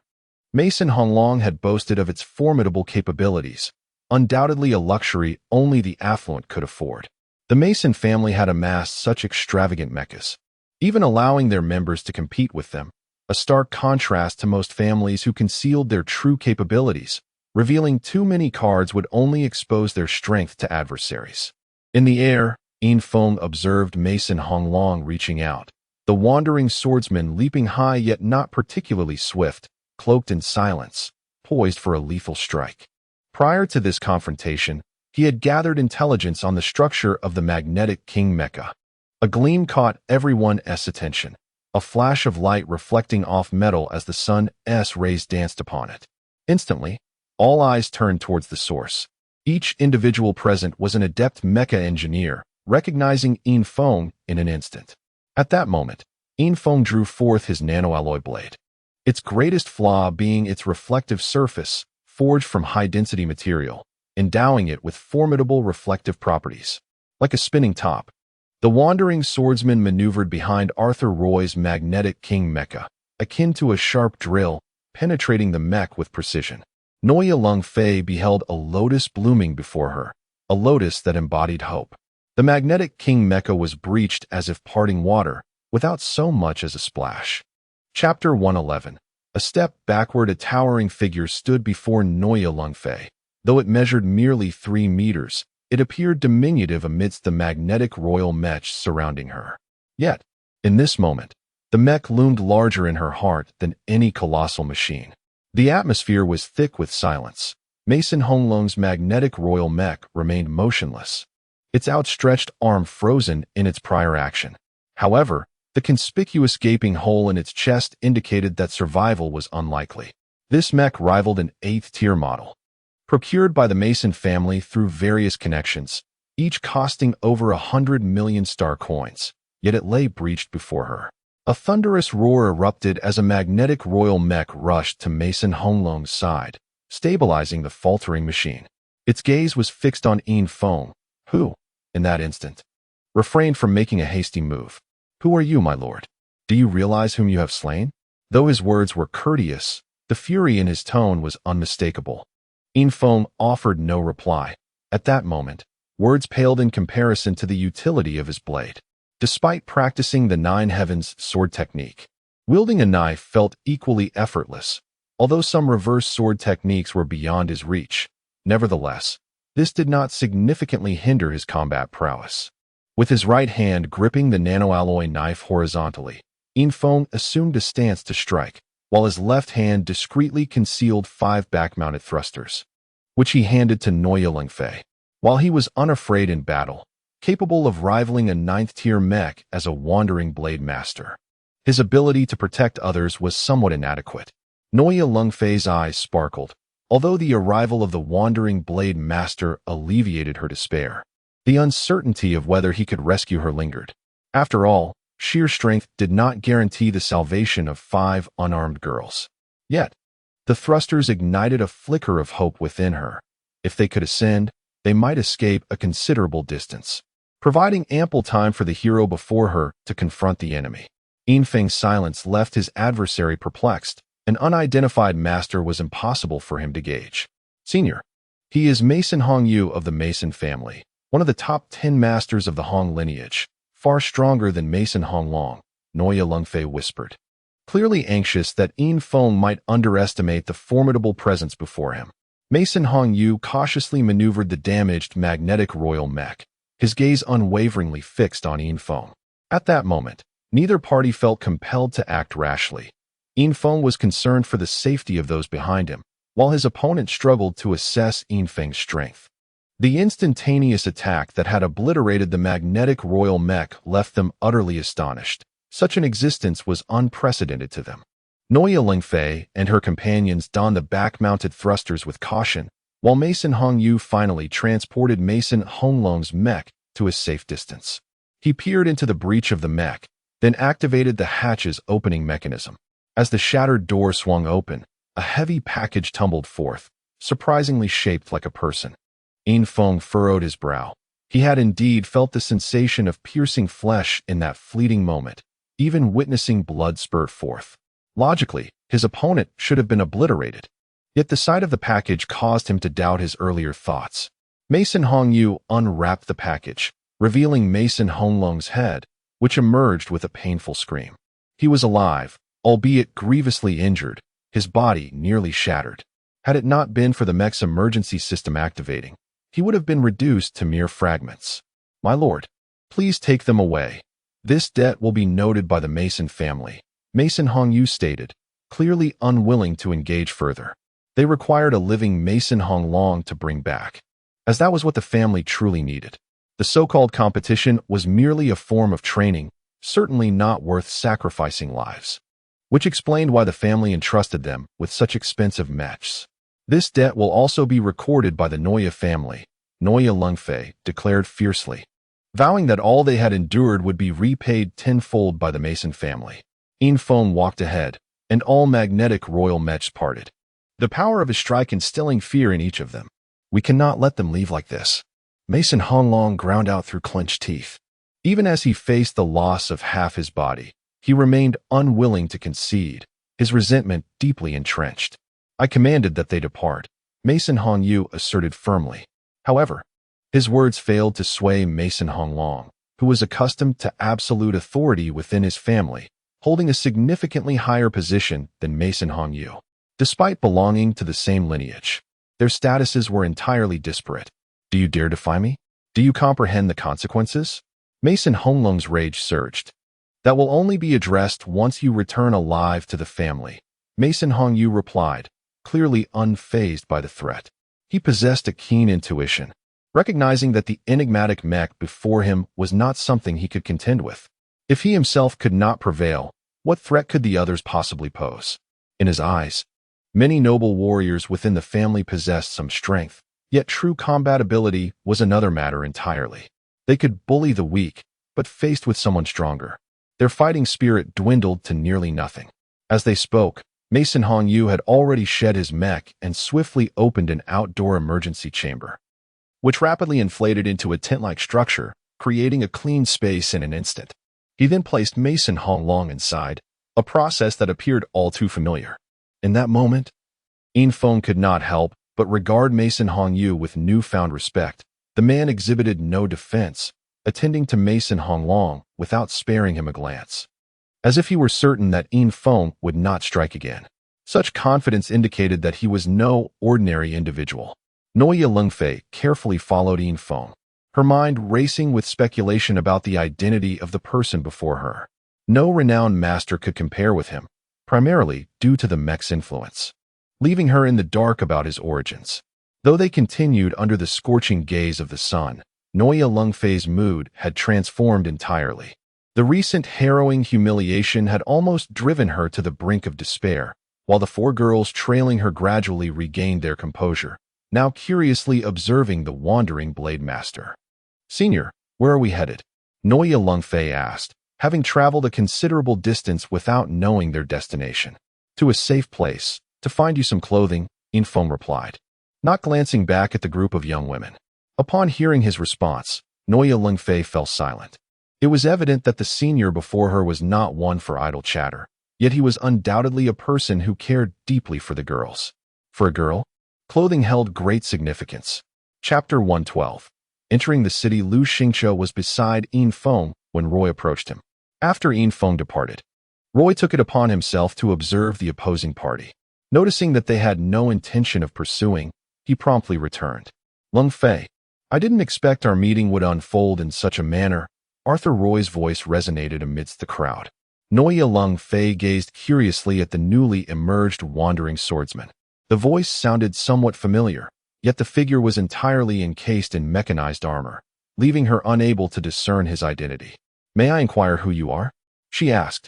Mason Honglong had boasted of its formidable capabilities, undoubtedly a luxury only the affluent could afford. The Mason family had amassed such extravagant mechas, even allowing their members to compete with them, a stark contrast to most families who concealed their true capabilities. Revealing too many cards would only expose their strength to adversaries. In the air, Yin Feng observed Mason Honglong reaching out, the wandering swordsman leaping high yet not particularly swift, cloaked in silence, poised for a lethal strike. Prior to this confrontation, he had gathered intelligence on the structure of the magnetic King Mecha. A gleam caught everyone's attention, a flash of light reflecting off metal as the sun's rays danced upon it. Instantly, all eyes turned towards the source. Each individual present was an adept mecha engineer, recognizing Yin Feng in an instant. At that moment, Yin Feng drew forth his nanoalloy blade, its greatest flaw being its reflective surface, forged from high-density material, endowing it with formidable reflective properties. Like a spinning top, the wandering swordsman maneuvered behind Arthur Roy's magnetic King Mecha, akin to a sharp drill, penetrating the mech with precision. Noya Lung Fei beheld a lotus blooming before her, a lotus that embodied hope. The magnetic King Mecha was breached as if parting water, without so much as a splash. Chapter 111. A step backward, a towering figure stood before Noya Lung Fei. Though it measured merely 3 meters, it appeared diminutive amidst the magnetic royal mech surrounding her. Yet, in this moment, the mech loomed larger in her heart than any colossal machine. The atmosphere was thick with silence. Mason Honglong's magnetic royal mech remained motionless, its outstretched arm frozen in its prior action. However, the conspicuous gaping hole in its chest indicated that survival was unlikely. This mech rivaled an 8th-tier model, procured by the Mason family through various connections, each costing over 100 million star coins, yet it lay breached before her. A thunderous roar erupted as a magnetic royal mech rushed to Mason Honglong's side, stabilizing the faltering machine. Its gaze was fixed on Yin Feng, who, in that instant, refrained from making a hasty move. Who are you, my lord? Do you realize whom you have slain? Though his words were courteous, the fury in his tone was unmistakable. Yin Feng offered no reply. At that moment, words paled in comparison to the utility of his blade. despite practicing the Nine Heavens sword technique. Wielding a knife felt equally effortless, although some reverse sword techniques were beyond his reach. Nevertheless, this did not significantly hinder his combat prowess. With his right hand gripping the nanoalloy knife horizontally, Infiltration assumed a stance to strike, while his left hand discreetly concealed 5 back-mounted thrusters, which he handed to Neue Lungfei. While he was unafraid in battle, capable of rivaling a 9th-tier mech as a wandering blade master, his ability to protect others was somewhat inadequate. Neue Lungfei's eyes sparkled, although the arrival of the wandering blade master alleviated her despair. The uncertainty of whether he could rescue her lingered. After all, sheer strength did not guarantee the salvation of 5 unarmed girls. Yet, the thrusters ignited a flicker of hope within her. If they could ascend, they might escape a considerable distance, providing ample time for the hero before her to confront the enemy. Infiltration's silence left his adversary perplexed. An unidentified master was impossible for him to gauge. Senior. He is Mason Hongyu of the Mason family, one of the top 10 masters of the Hong lineage, far stronger than Mason Honglong, Neue Lungfei whispered, clearly anxious that Infiltration might underestimate the formidable presence before him. Mason Hongyu cautiously maneuvered the damaged magnetic royal mech, his gaze unwaveringly fixed on Infiltration. At that moment, neither party felt compelled to act rashly. Infiltration was concerned for the safety of those behind him, while his opponent struggled to assess Infiltration's strength. The instantaneous attack that had obliterated the magnetic royal mech left them utterly astonished. Such an existence was unprecedented to them. Neue Lungfei and her companions donned the back-mounted thrusters with caution, while Mason Hongyu finally transported Mason Honglong's mech to a safe distance. He peered into the breach of the mech, then activated the hatch's opening mechanism. As the shattered door swung open, a heavy package tumbled forth, surprisingly shaped like a person. Infiltration furrowed his brow. He had indeed felt the sensation of piercing flesh in that fleeting moment, even witnessing blood spurt forth. Logically, his opponent should have been obliterated. Yet the sight of the package caused him to doubt his earlier thoughts. Mason Hongyu unwrapped the package, revealing Mason Honglong's head, which emerged with a painful scream. He was alive, albeit grievously injured, his body nearly shattered. Had it not been for the mech's emergency system activating, he would have been reduced to mere fragments. My lord, please take them away. This debt will be noted by the Mason family, Mason Hongyu stated, clearly unwilling to engage further. They required a living Mason Honglong to bring back, as that was what the family truly needed. The so-called competition was merely a form of training, certainly not worth sacrificing lives, which explained why the family entrusted them with such expensive mechs. This debt will also be recorded by the Neue family, Neue Lungfei declared fiercely, vowing that all they had endured would be repaid tenfold by the Mason family. Infiltration walked ahead, and all magnetic royal mechs parted, the power of his strike instilling fear in each of them. We cannot let them leave like this. Mason Honglong ground out through clenched teeth. Even as he faced the loss of half his body, he remained unwilling to concede, his resentment deeply entrenched. I commanded that they depart, Mason Hongyu asserted firmly. However, his words failed to sway Mason Honglong, who was accustomed to absolute authority within his family, holding a significantly higher position than Mason Hongyu. Despite belonging to the same lineage, their statuses were entirely disparate. Do you dare defy me? Do you comprehend the consequences? Mason Honglong's rage surged. That will only be addressed once you return alive to the family, Mason Hongyu replied, clearly unfazed by the threat. He possessed a keen intuition, recognizing that the enigmatic mech before him was not something he could contend with. If he himself could not prevail, what threat could the others possibly pose? In his eyes, many noble warriors within the family possessed some strength, yet true combat ability was another matter entirely. They could bully the weak, but faced with someone stronger, their fighting spirit dwindled to nearly nothing. As they spoke, Mason Hongyu had already shed his mech and swiftly opened an outdoor emergency chamber, which rapidly inflated into a tent-like structure, creating a clean space in an instant. He then placed Mason Honglong inside, a process that appeared all too familiar. In that moment, Infiltration could not help but regard Mason Hongyu with newfound respect. The man exhibited no defense, attending to Mason Honglong without sparing him a glance, as if he were certain that Yin Feng would not strike again. Such confidence indicated that he was no ordinary individual. Noya Lungfei carefully followed Yin Feng, her mind racing with speculation about the identity of the person before her. No renowned master could compare with him, primarily due to the Mech's influence, leaving her in the dark about his origins. Though they continued under the scorching gaze of the sun, Noya Lungfei's mood had transformed entirely. The recent harrowing humiliation had almost driven her to the brink of despair, while the four girls trailing her gradually regained their composure, now curiously observing the wandering blade master. "Senior, where are we headed?" Noya Lungfei asked, having traveled a considerable distance without knowing their destination. "To a safe place, to find you some clothing," Yin Feng replied, not glancing back at the group of young women. Upon hearing his response, Noya Lungfei fell silent. It was evident that the senior before her was not one for idle chatter, yet he was undoubtedly a person who cared deeply for the girls. For a girl, clothing held great significance. Chapter 112. Entering the city, Lu Xingqiu was beside Yin Feng when Roy approached him. After Yin Feng departed, Roy took it upon himself to observe the opposing party. Noticing that they had no intention of pursuing, he promptly returned. "Lung Fei, I didn't expect our meeting would unfold in such a manner." Arthur Roy's voice resonated amidst the crowd. Noya Lung Fei gazed curiously at the newly emerged wandering swordsman. The voice sounded somewhat familiar, yet the figure was entirely encased in mechanized armor, leaving her unable to discern his identity. "May I inquire who you are?" she asked.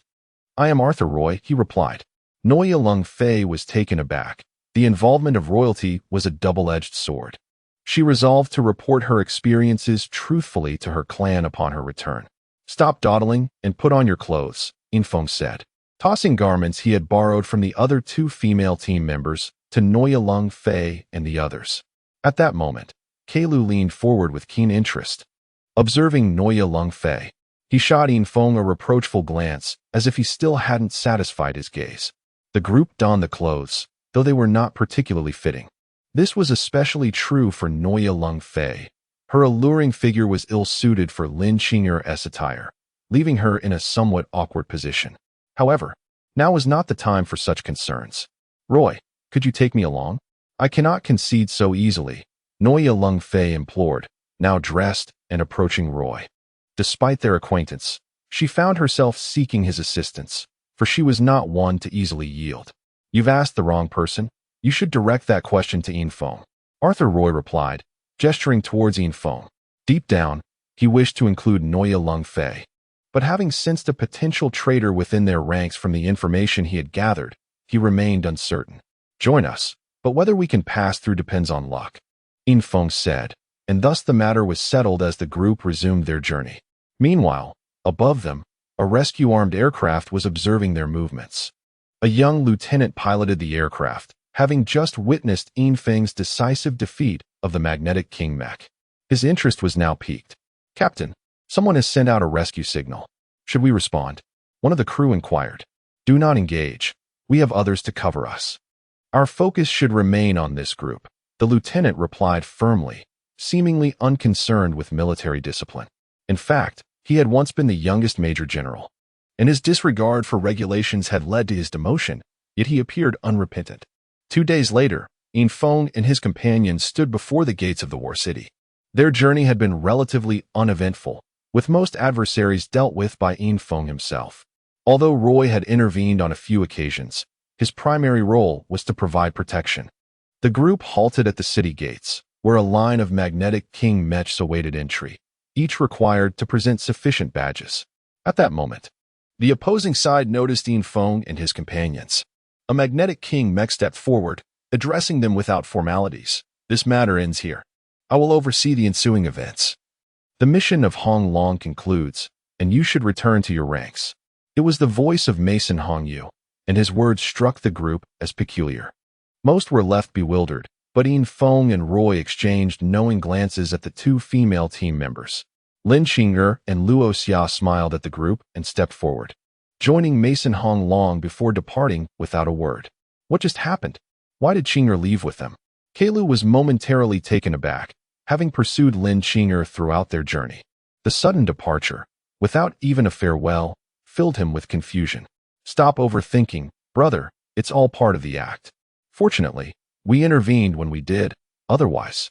"I am Arthur Roy," he replied. Noya Lung Fei was taken aback. The involvement of royalty was a double-edged sword. She resolved to report her experiences truthfully to her clan upon her return. "Stop dawdling and put on your clothes," Yin Feng said, tossing garments he had borrowed from the other two female team members to Noya Lung Fei and the others. At that moment, Keilu leaned forward with keen interest. Observing Noya Lung Fei, he shot Yin Feng a reproachful glance as if he still hadn't satisfied his gaze. The group donned the clothes, though they were not particularly fitting. This was especially true for Noya Lung Fei. Her alluring figure was ill-suited for Lin Qing'er's attire, leaving her in a somewhat awkward position. However, now was not the time for such concerns. "Roy, could you take me along?" "I cannot concede so easily," Noya Lung Fei implored, now dressed and approaching Roy. Despite their acquaintance, she found herself seeking his assistance, for she was not one to easily yield. "You've asked the wrong person. You should direct that question to Yin Feng," Arthur Roy replied, gesturing towards Yin Feng. Deep down, he wished to include Noya Lung Fei, but having sensed a potential traitor within their ranks from the information he had gathered, he remained uncertain. "Join us, but whether we can pass through depends on luck," Yin Feng said, and thus the matter was settled as the group resumed their journey. Meanwhile, above them, a rescue-armed aircraft was observing their movements. A young lieutenant piloted the aircraft, having just witnessed Yin Feng's decisive defeat of the Magnetic King Mech. His interest was now piqued. "Captain, someone has sent out a rescue signal. Should we respond?" One of the crew inquired. "Do not engage. We have others to cover us. Our focus should remain on this group," the lieutenant replied firmly, seemingly unconcerned with military discipline. In fact, he had once been the youngest major general, and his disregard for regulations had led to his demotion, yet he appeared unrepentant. 2 days later, Yin Feng and his companions stood before the gates of the War City. Their journey had been relatively uneventful, with most adversaries dealt with by Yin Feng himself. Although Roy had intervened on a few occasions, his primary role was to provide protection. The group halted at the city gates, where a line of Magnetic King Mechs awaited entry, each required to present sufficient badges. At that moment, the opposing side noticed Yin Feng and his companions. A Magnetic King Mech stepped forward, addressing them without formalities. "This matter ends here. I will oversee the ensuing events. The mission of Hong Long concludes, and you should return to your ranks." It was the voice of Mason Hongyu, and his words struck the group as peculiar. Most were left bewildered, but Yin Feng and Roy exchanged knowing glances at the two female team members. Lin Qing'er and Luo Xia smiled at the group and stepped forward, joining Mason Honglong before departing without a word. What just happened? Why did Qing'er leave with them? Keilu was momentarily taken aback, having pursued Lin Qing'er throughout their journey. The sudden departure, without even a farewell, filled him with confusion. Stop overthinking, brother, it's all part of the act. Fortunately, we intervened when we did, otherwise,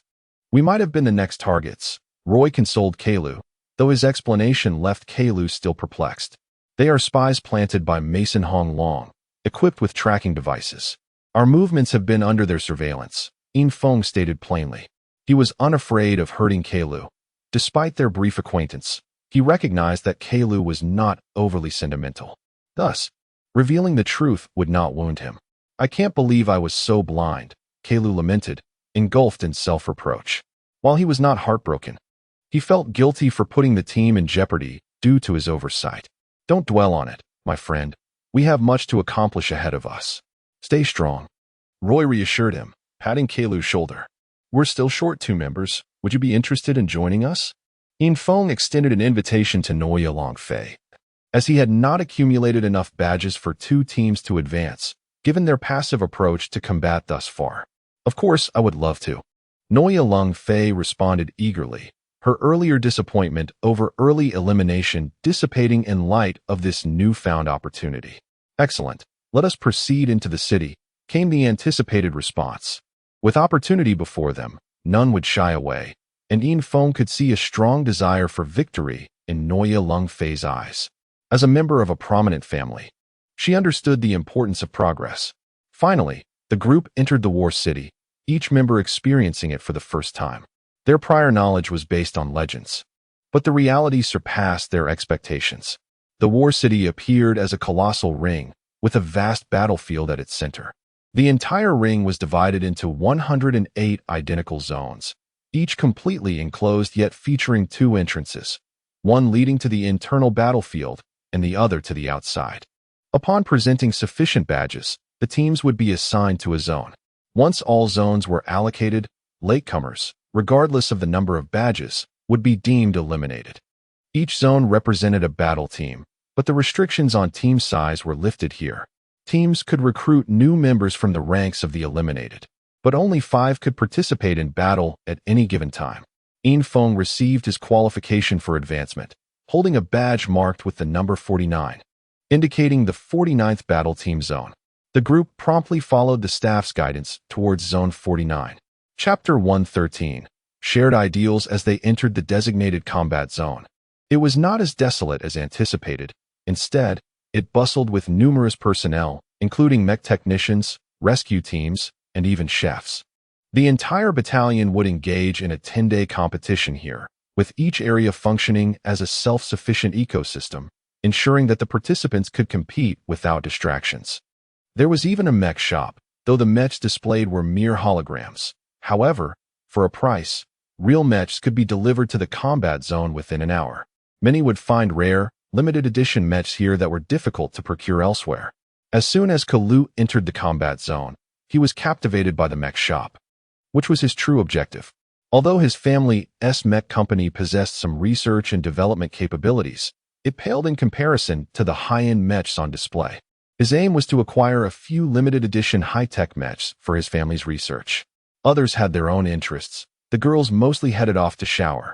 we might have been the next targets. Roy consoled Kalu, though his explanation left Kalu still perplexed. They are spies planted by Mason Hong Long, equipped with tracking devices. Our movements have been under their surveillance, In Feng stated plainly. He was unafraid of hurting Kalu. Despite their brief acquaintance, he recognized that Kalu was not overly sentimental. Thus, revealing the truth would not wound him. I can't believe I was so blind, Kalu lamented, engulfed in self-reproach. While he was not heartbroken, he felt guilty for putting the team in jeopardy due to his oversight. Don't dwell on it, my friend. We have much to accomplish ahead of us. Stay strong. Roy reassured him, patting Kalu's shoulder. We're still short 2 members. Would you be interested in joining us? In Feng extended an invitation to Noya Longfei, as he had not accumulated enough badges for 2 teams to advance, given their passive approach to combat thus far. Of course, I would love to. Noya Longfei responded eagerly, her earlier disappointment over early elimination dissipating in light of this newfound opportunity. Excellent. Let us proceed into the city, came the anticipated response. With opportunity before them, none would shy away, and In Feng could see a strong desire for victory in Noya Longfei's eyes. As a member of a prominent family, she understood the importance of progress. Finally, the group entered the War City, each member experiencing it for the first time. Their prior knowledge was based on legends, but the reality surpassed their expectations. The War City appeared as a colossal ring, with a vast battlefield at its center. The entire ring was divided into 108 identical zones, each completely enclosed yet featuring 2 entrances, one leading to the internal battlefield and the other to the outside. Upon presenting sufficient badges, the teams would be assigned to a zone. Once all zones were allocated, latecomers, regardless of the number of badges, would be deemed eliminated. Each zone represented a battle team, but the restrictions on team size were lifted here. Teams could recruit new members from the ranks of the eliminated, but only 5 could participate in battle at any given time. In Feng received his qualification for advancement, holding a badge marked with the number 49, indicating the 49th battle team zone. The group promptly followed the staff's guidance towards Zone 49. Chapter 113. Shared ideals as they entered the designated combat zone. It was not as desolate as anticipated. Instead, it bustled with numerous personnel, including mech technicians, rescue teams, and even chefs. The entire battalion would engage in a 10-day competition here, with each area functioning as a self-sufficient ecosystem, ensuring that the participants could compete without distractions. There was even a mech shop, though the mechs displayed were mere holograms. However, for a price, real mechs could be delivered to the combat zone within an hour. Many would find rare, limited edition mechs here that were difficult to procure elsewhere. As soon as Kalu entered the combat zone, he was captivated by the mech shop, which was his true objective. Although his family's mech company possessed some research and development capabilities, it paled in comparison to the high-end mechs on display. His aim was to acquire a few limited edition high-tech mechs for his family's research. Others had their own interests. The girls mostly headed off to shower.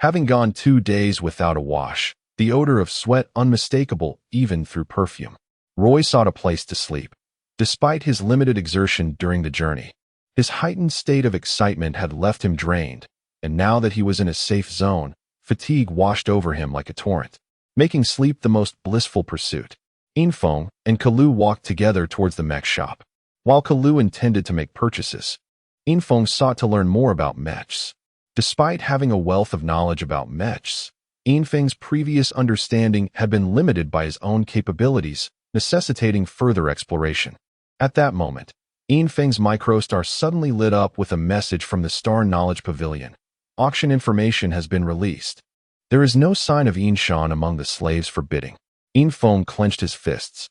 Having gone 2 days without a wash, the odor of sweat unmistakable even through perfume. Roy sought a place to sleep. Despite his limited exertion during the journey, his heightened state of excitement had left him drained, and now that he was in a safe zone, fatigue washed over him like a torrent, making sleep the most blissful pursuit. In Feng and Kalu walked together towards the mech shop. While Kalu intended to make purchases, In Feng sought to learn more about mechs. Despite having a wealth of knowledge about mechs, In Feng's previous understanding had been limited by his own capabilities, necessitating further exploration. At that moment, In Feng's microstar suddenly lit up with a message from the Star Knowledge Pavilion. Auction information has been released. There is no sign of Shan among the slaves for bidding. In Feng clenched his fists.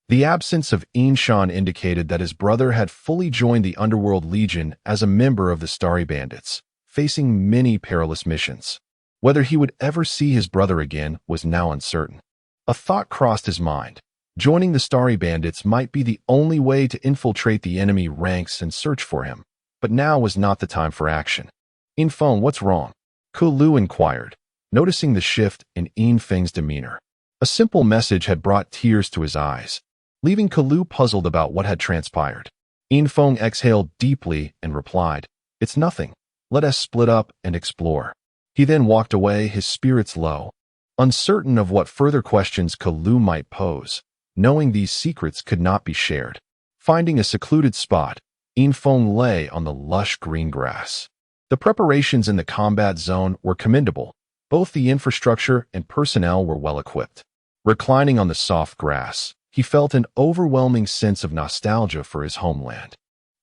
The absence of Shan indicated that his brother had fully joined the Underworld Legion as a member of the Starry Bandits, facing many perilous missions. Whether he would ever see his brother again was now uncertain. A thought crossed his mind. Joining the Starry Bandits might be the only way to infiltrate the enemy ranks and search for him, but now was not the time for action. In Feng, what's wrong? Kalu inquired, noticing the shift in Feng's demeanor. A simple message had brought tears to his eyes, leaving Kalu puzzled about what had transpired. Feng exhaled deeply and replied, "It's nothing. Let us split up and explore." He then walked away, his spirits low, uncertain of what further questions Kalu might pose, knowing these secrets could not be shared. Finding a secluded spot, Feng lay on the lush green grass. The preparations in the combat zone were commendable. Both the infrastructure and personnel were well equipped. Reclining on the soft grass, he felt an overwhelming sense of nostalgia for his homeland.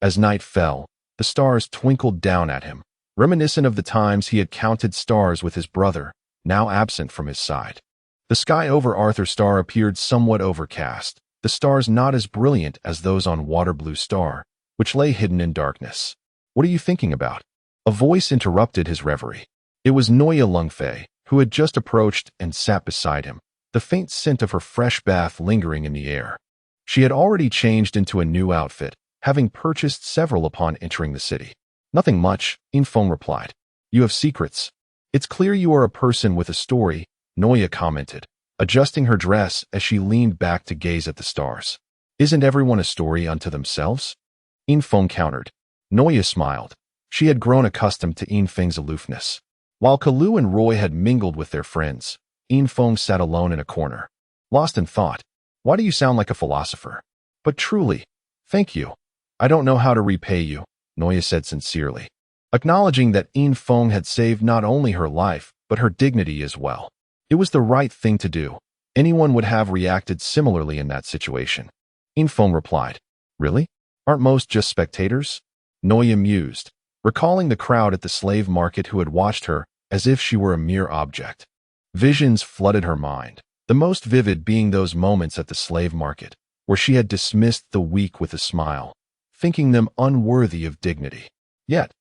As night fell, the stars twinkled down at him, reminiscent of the times he had counted stars with his brother, now absent from his side. The sky over Arthur Star appeared somewhat overcast, the stars not as brilliant as those on Waterblue Star, which lay hidden in darkness. "What are you thinking about?" A voice interrupted his reverie. It was Noya Lungfei, who had just approached and sat beside him, the faint scent of her fresh bath lingering in the air. She had already changed into a new outfit, having purchased several upon entering the city. "Nothing much," Feng replied. "You have secrets. It's clear you are a person with a story," Noya commented, adjusting her dress as she leaned back to gaze at the stars. "Isn't everyone a story unto themselves?" Feng countered. Noya smiled. She had grown accustomed to Feng's aloofness. While Kalu and Roy had mingled with their friends, Feng sat alone in a corner, lost in thought. "Why do you sound like a philosopher?" "But truly, thank you. I don't know how to repay you," Noya said sincerely, acknowledging that Feng had saved not only her life, but her dignity as well. It was the right thing to do. Anyone would have reacted similarly in that situation. Feng replied, "Really? Aren't most just spectators?" Noya mused, recalling the crowd at the slave market who had watched her as if she were a mere object. Visions flooded her mind, the most vivid being those moments at the slave market, where she had dismissed the weak with a smile, thinking them unworthy of dignity. Yet,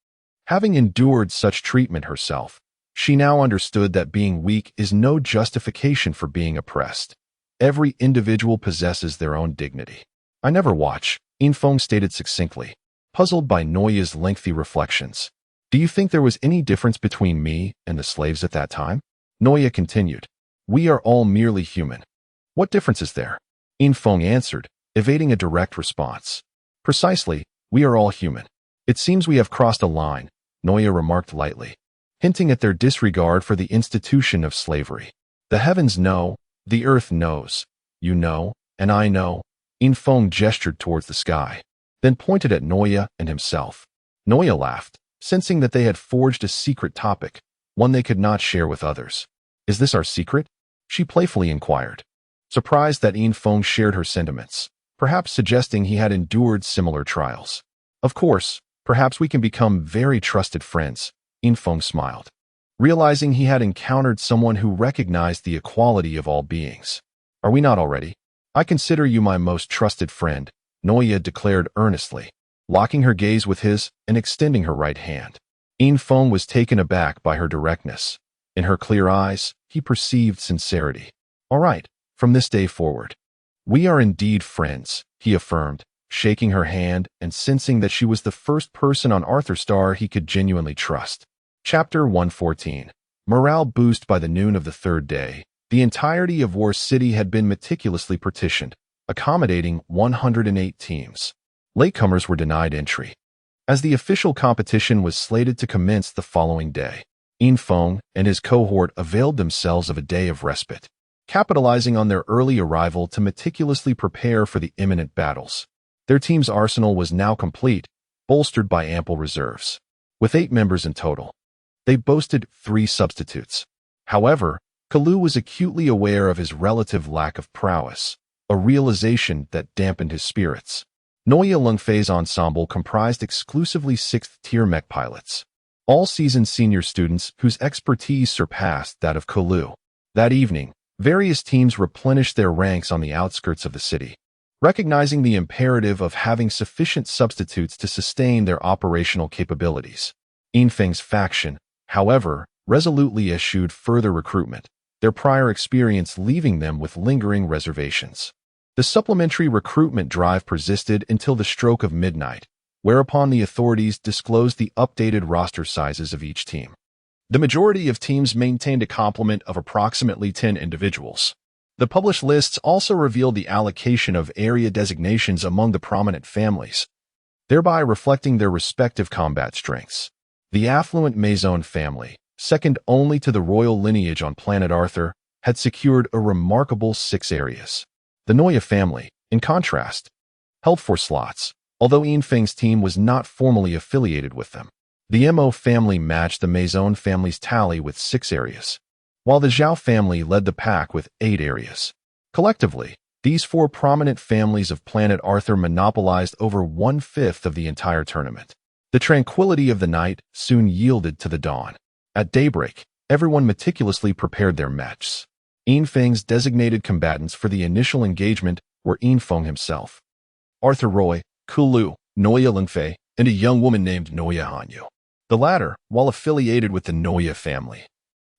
having endured such treatment herself, she now understood that being weak is no justification for being oppressed. Every individual possesses their own dignity. "I never watch," Feng stated succinctly, puzzled by Noya's lengthy reflections. "Do you think there was any difference between me and the slaves at that time?" Noya continued, "We are all merely human. What difference is there?" Feng answered, evading a direct response. "Precisely, we are all human. It seems we have crossed a line," Noya remarked lightly, hinting at their disregard for the institution of slavery. "The heavens know, the earth knows, you know, and I know." Feng gestured towards the sky, then pointed at Noya and himself. Noya laughed, sensing that they had forged a secret topic, one they could not share with others. "Is this our secret?" she playfully inquired, surprised that Feng shared her sentiments, perhaps suggesting he had endured similar trials. "Of course, perhaps we can become very trusted friends," Feng smiled, realizing he had encountered someone who recognized the equality of all beings. "Are we not already? I consider you my most trusted friend," Noya declared earnestly, locking her gaze with his and extending her right hand. Feng was taken aback by her directness. In her clear eyes, he perceived sincerity. "All right, from this day forward, we are indeed friends," he affirmed, shaking her hand and sensing that she was the first person on Arthur Star he could genuinely trust. Chapter 114. Morale boost. By the noon of the third day, the entirety of War City had been meticulously partitioned, accommodating 108 teams. Latecomers were denied entry, as the official competition was slated to commence the following day. Feng and his cohort availed themselves of a day of respite, capitalizing on their early arrival to meticulously prepare for the imminent battles. Their team's arsenal was now complete, bolstered by ample reserves. With 8 members in total, they boasted 3 substitutes. However, Kalu was acutely aware of his relative lack of prowess, a realization that dampened his spirits. Noya Lungfei's ensemble comprised exclusively 6th-tier mech pilots, all seasoned senior students whose expertise surpassed that of Kalu. That evening, various teams replenished their ranks on the outskirts of the city, recognizing the imperative of having sufficient substitutes to sustain their operational capabilities. Feng's faction, however, resolutely eschewed further recruitment, their prior experience leaving them with lingering reservations. The supplementary recruitment drive persisted until the stroke of midnight, whereupon the authorities disclosed the updated roster sizes of each team. The majority of teams maintained a complement of approximately 10 individuals. The published lists also revealed the allocation of area designations among the prominent families, thereby reflecting their respective combat strengths. The affluent Maison family, second only to the royal lineage on planet Arthur, had secured a remarkable 6 areas. The Noya family, in contrast, held 4 slots, although Infing's team was not formally affiliated with them. The Mo family matched the Maison family's tally with 6 areas, while the Zhao family led the pack with 8 areas. Collectively, these 4 prominent families of planet Arthur monopolized over 1/5 of the entire tournament. The tranquility of the night soon yielded to the dawn. At daybreak, everyone meticulously prepared their mechs. Infing's designated combatants for the initial engagement were Infeng himself, Arthur Roy, Kulu, Noya Lingfei, and a young woman named Noya Hanyu. The latter, while affiliated with the Noya family,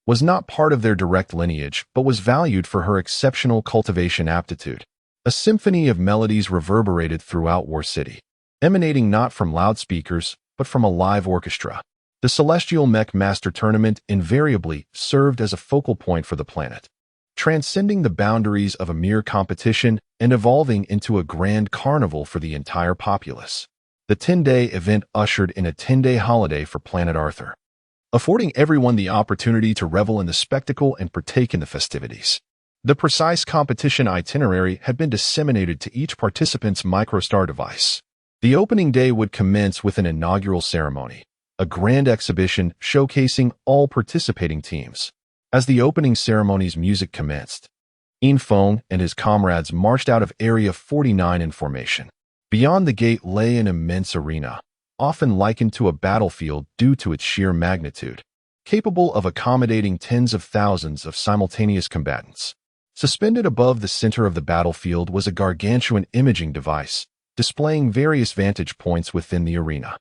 was not part of their direct lineage but was valued for her exceptional cultivation aptitude. A symphony of melodies reverberated throughout War City, emanating not from loudspeakers but from a live orchestra. The Celestial Mech Master Tournament invariably served as a focal point for the planet, transcending the boundaries of a mere competition and evolving into a grand carnival for the entire populace. The 10-day event ushered in a 10-day holiday for planet Arthur, affording everyone the opportunity to revel in the spectacle and partake in the festivities. The precise competition itinerary had been disseminated to each participant's microstar device. The opening day would commence with an inaugural ceremony, a grand exhibition showcasing all participating teams. As the opening ceremony's music commenced, Infeng and his comrades marched out of Area 49 in formation. Beyond the gate lay an immense arena, often likened to a battlefield due to its sheer magnitude, capable of accommodating tens of thousands of simultaneous combatants. Suspended above the center of the battlefield was a gargantuan imaging device, displaying various vantage points within the arena.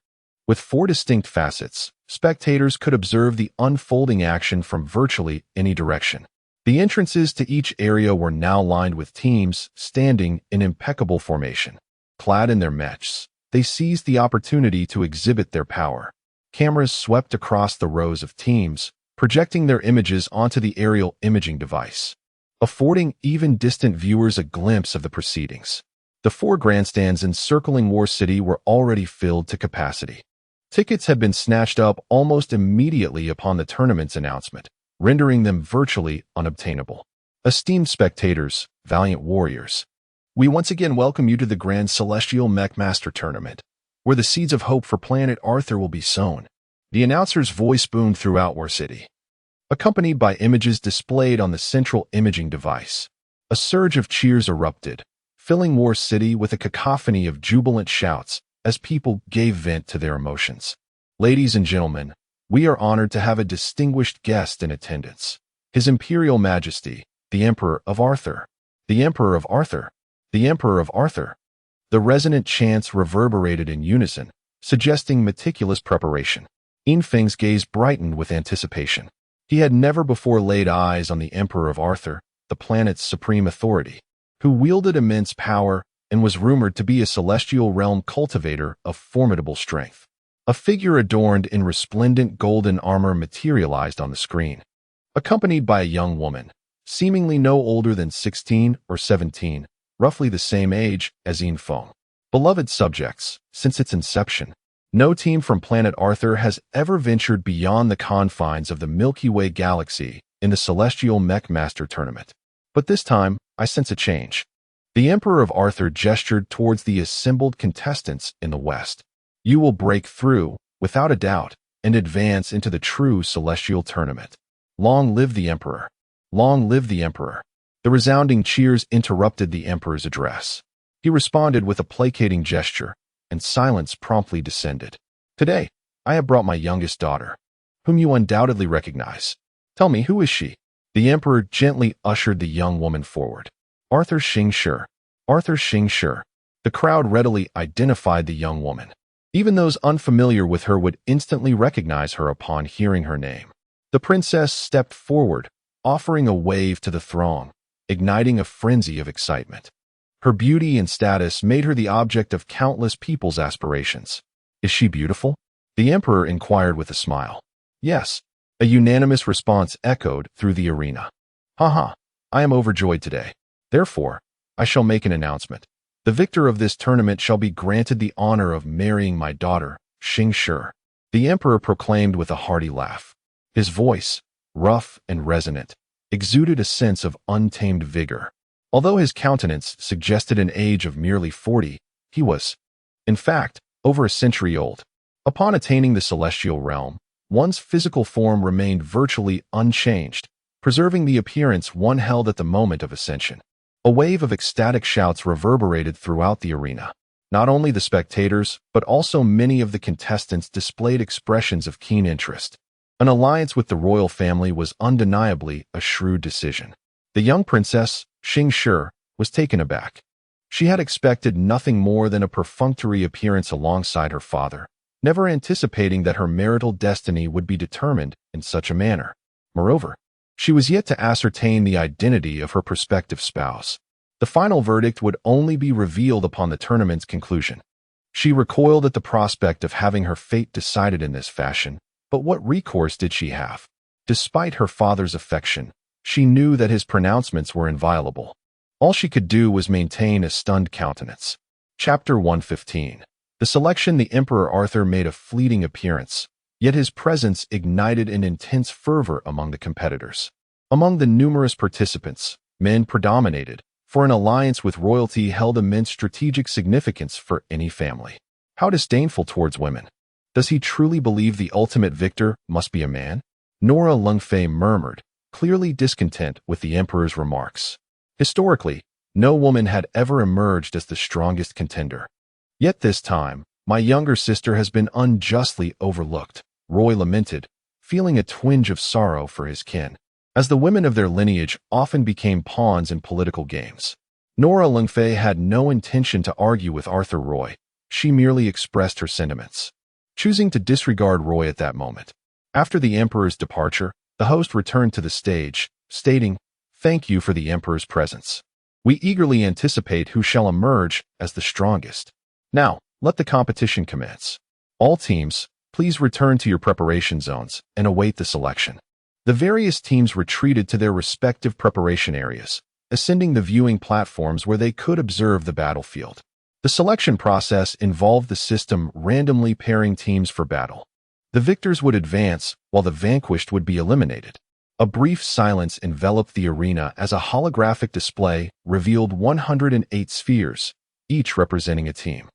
With 4 distinct facets, spectators could observe the unfolding action from virtually any direction. The entrances to each area were now lined with teams standing in impeccable formation. Clad in their mechs, they seized the opportunity to exhibit their power. Cameras swept across the rows of teams, projecting their images onto the aerial imaging device, affording even distant viewers a glimpse of the proceedings. The 4 grandstands encircling War City were already filled to capacity. Tickets had been snatched up almost immediately upon the tournament's announcement, rendering them virtually unobtainable. Esteemed spectators, valiant warriors, we once again welcome you to the Grand Celestial Mech Master Tournament, where the seeds of hope for planet Arthur will be sown. The announcer's voice boomed throughout War City, accompanied by images displayed on the central imaging device. A surge of cheers erupted, filling War City with a cacophony of jubilant shouts as people gave vent to their emotions. Ladies and gentlemen, we are honored to have a distinguished guest in attendance. His Imperial Majesty, the Emperor of Arthur. The Emperor of Arthur. The Emperor of Arthur. The resonant chants reverberated in unison, suggesting meticulous preparation. Infeng's gaze brightened with anticipation. He had never before laid eyes on the Emperor of Arthur, the planet's supreme authority, who wielded immense power and was rumored to be a celestial realm cultivator of formidable strength. A figure adorned in resplendent golden armor materialized on the screen, accompanied by a young woman, seemingly no older than 16 or 17, roughly the same age as Infeng. Beloved subjects, since its inception, no team from planet Arthur has ever ventured beyond the confines of the Milky Way galaxy in the Celestial Mech Master Tournament. But this time, I sense a change. The Emperor of Arthur gestured towards the assembled contestants in the west. You will break through, without a doubt, and advance into the true Celestial Tournament. Long live the Emperor! Long live the Emperor! The resounding cheers interrupted the Emperor's address. He responded with a placating gesture, and silence promptly descended. Today, I have brought my youngest daughter, whom you undoubtedly recognize. Tell me, who is she? The Emperor gently ushered the young woman forward. Arthur Xingshi. Arthur Xingshi. The crowd readily identified the young woman. Even those unfamiliar with her would instantly recognize her upon hearing her name. The princess stepped forward, offering a wave to the throng, igniting a frenzy of excitement. Her beauty and status made her the object of countless people's aspirations. Is she beautiful? The Emperor inquired with a smile. Yes, A unanimous response echoed through the arena. Haha, I am overjoyed today. Therefore, I shall make an announcement. The victor of this tournament shall be granted the honor of marrying my daughter, Xing Shi. The emperor proclaimed with a hearty laugh. His voice, rough and resonant, exuded a sense of untamed vigor. Although his countenance suggested an age of merely 40, he was, in fact, over a century old. Upon attaining the celestial realm, one's physical form remained virtually unchanged, preserving the appearance one held at the moment of ascension. A wave of ecstatic shouts reverberated throughout the arena. Not only the spectators, but also many of the contestants displayed expressions of keen interest. An alliance with the royal family was undeniably a shrewd decision. The young princess, Xing Shi, was taken aback. She had expected nothing more than a perfunctory appearance alongside her father, never anticipating that her marital destiny would be determined in such a manner. Moreover, she was yet to ascertain the identity of her prospective spouse. The final verdict would only be revealed upon the tournament's conclusion. She recoiled at the prospect of having her fate decided in this fashion, but what recourse did she have? Despite her father's affection, she knew that his pronouncements were inviolable. All she could do was maintain a stunned countenance. Chapter 115. The selection. The Emperor Arthur made a fleeting appearance, yet his presence ignited an intense fervor among the competitors. Among the numerous participants, men predominated, for an alliance with royalty held immense strategic significance for any family. How disdainful towards women. Does he truly believe the ultimate victor must be a man? Nora Lungfei murmured, clearly discontent with the emperor's remarks. Historically, no woman had ever emerged as the strongest contender. Yet this time, my younger sister has been unjustly overlooked, Roy lamented, feeling a twinge of sorrow for his kin, as the women of their lineage often became pawns in political games. Nora Lungfei had no intention to argue with Arthur Roy. She merely expressed her sentiments, choosing to disregard Roy at that moment. After the emperor's departure, the host returned to the stage, stating, "Thank you for the emperor's presence. We eagerly anticipate who shall emerge as the strongest. Now, let the competition commence. All teams, please return to your preparation zones and await the selection." The various teams retreated to their respective preparation areas, ascending the viewing platforms where they could observe the battlefield. The selection process involved the system randomly pairing teams for battle. The victors would advance, while the vanquished would be eliminated. A brief silence enveloped the arena as a holographic display revealed 108 spheres, each representing a team.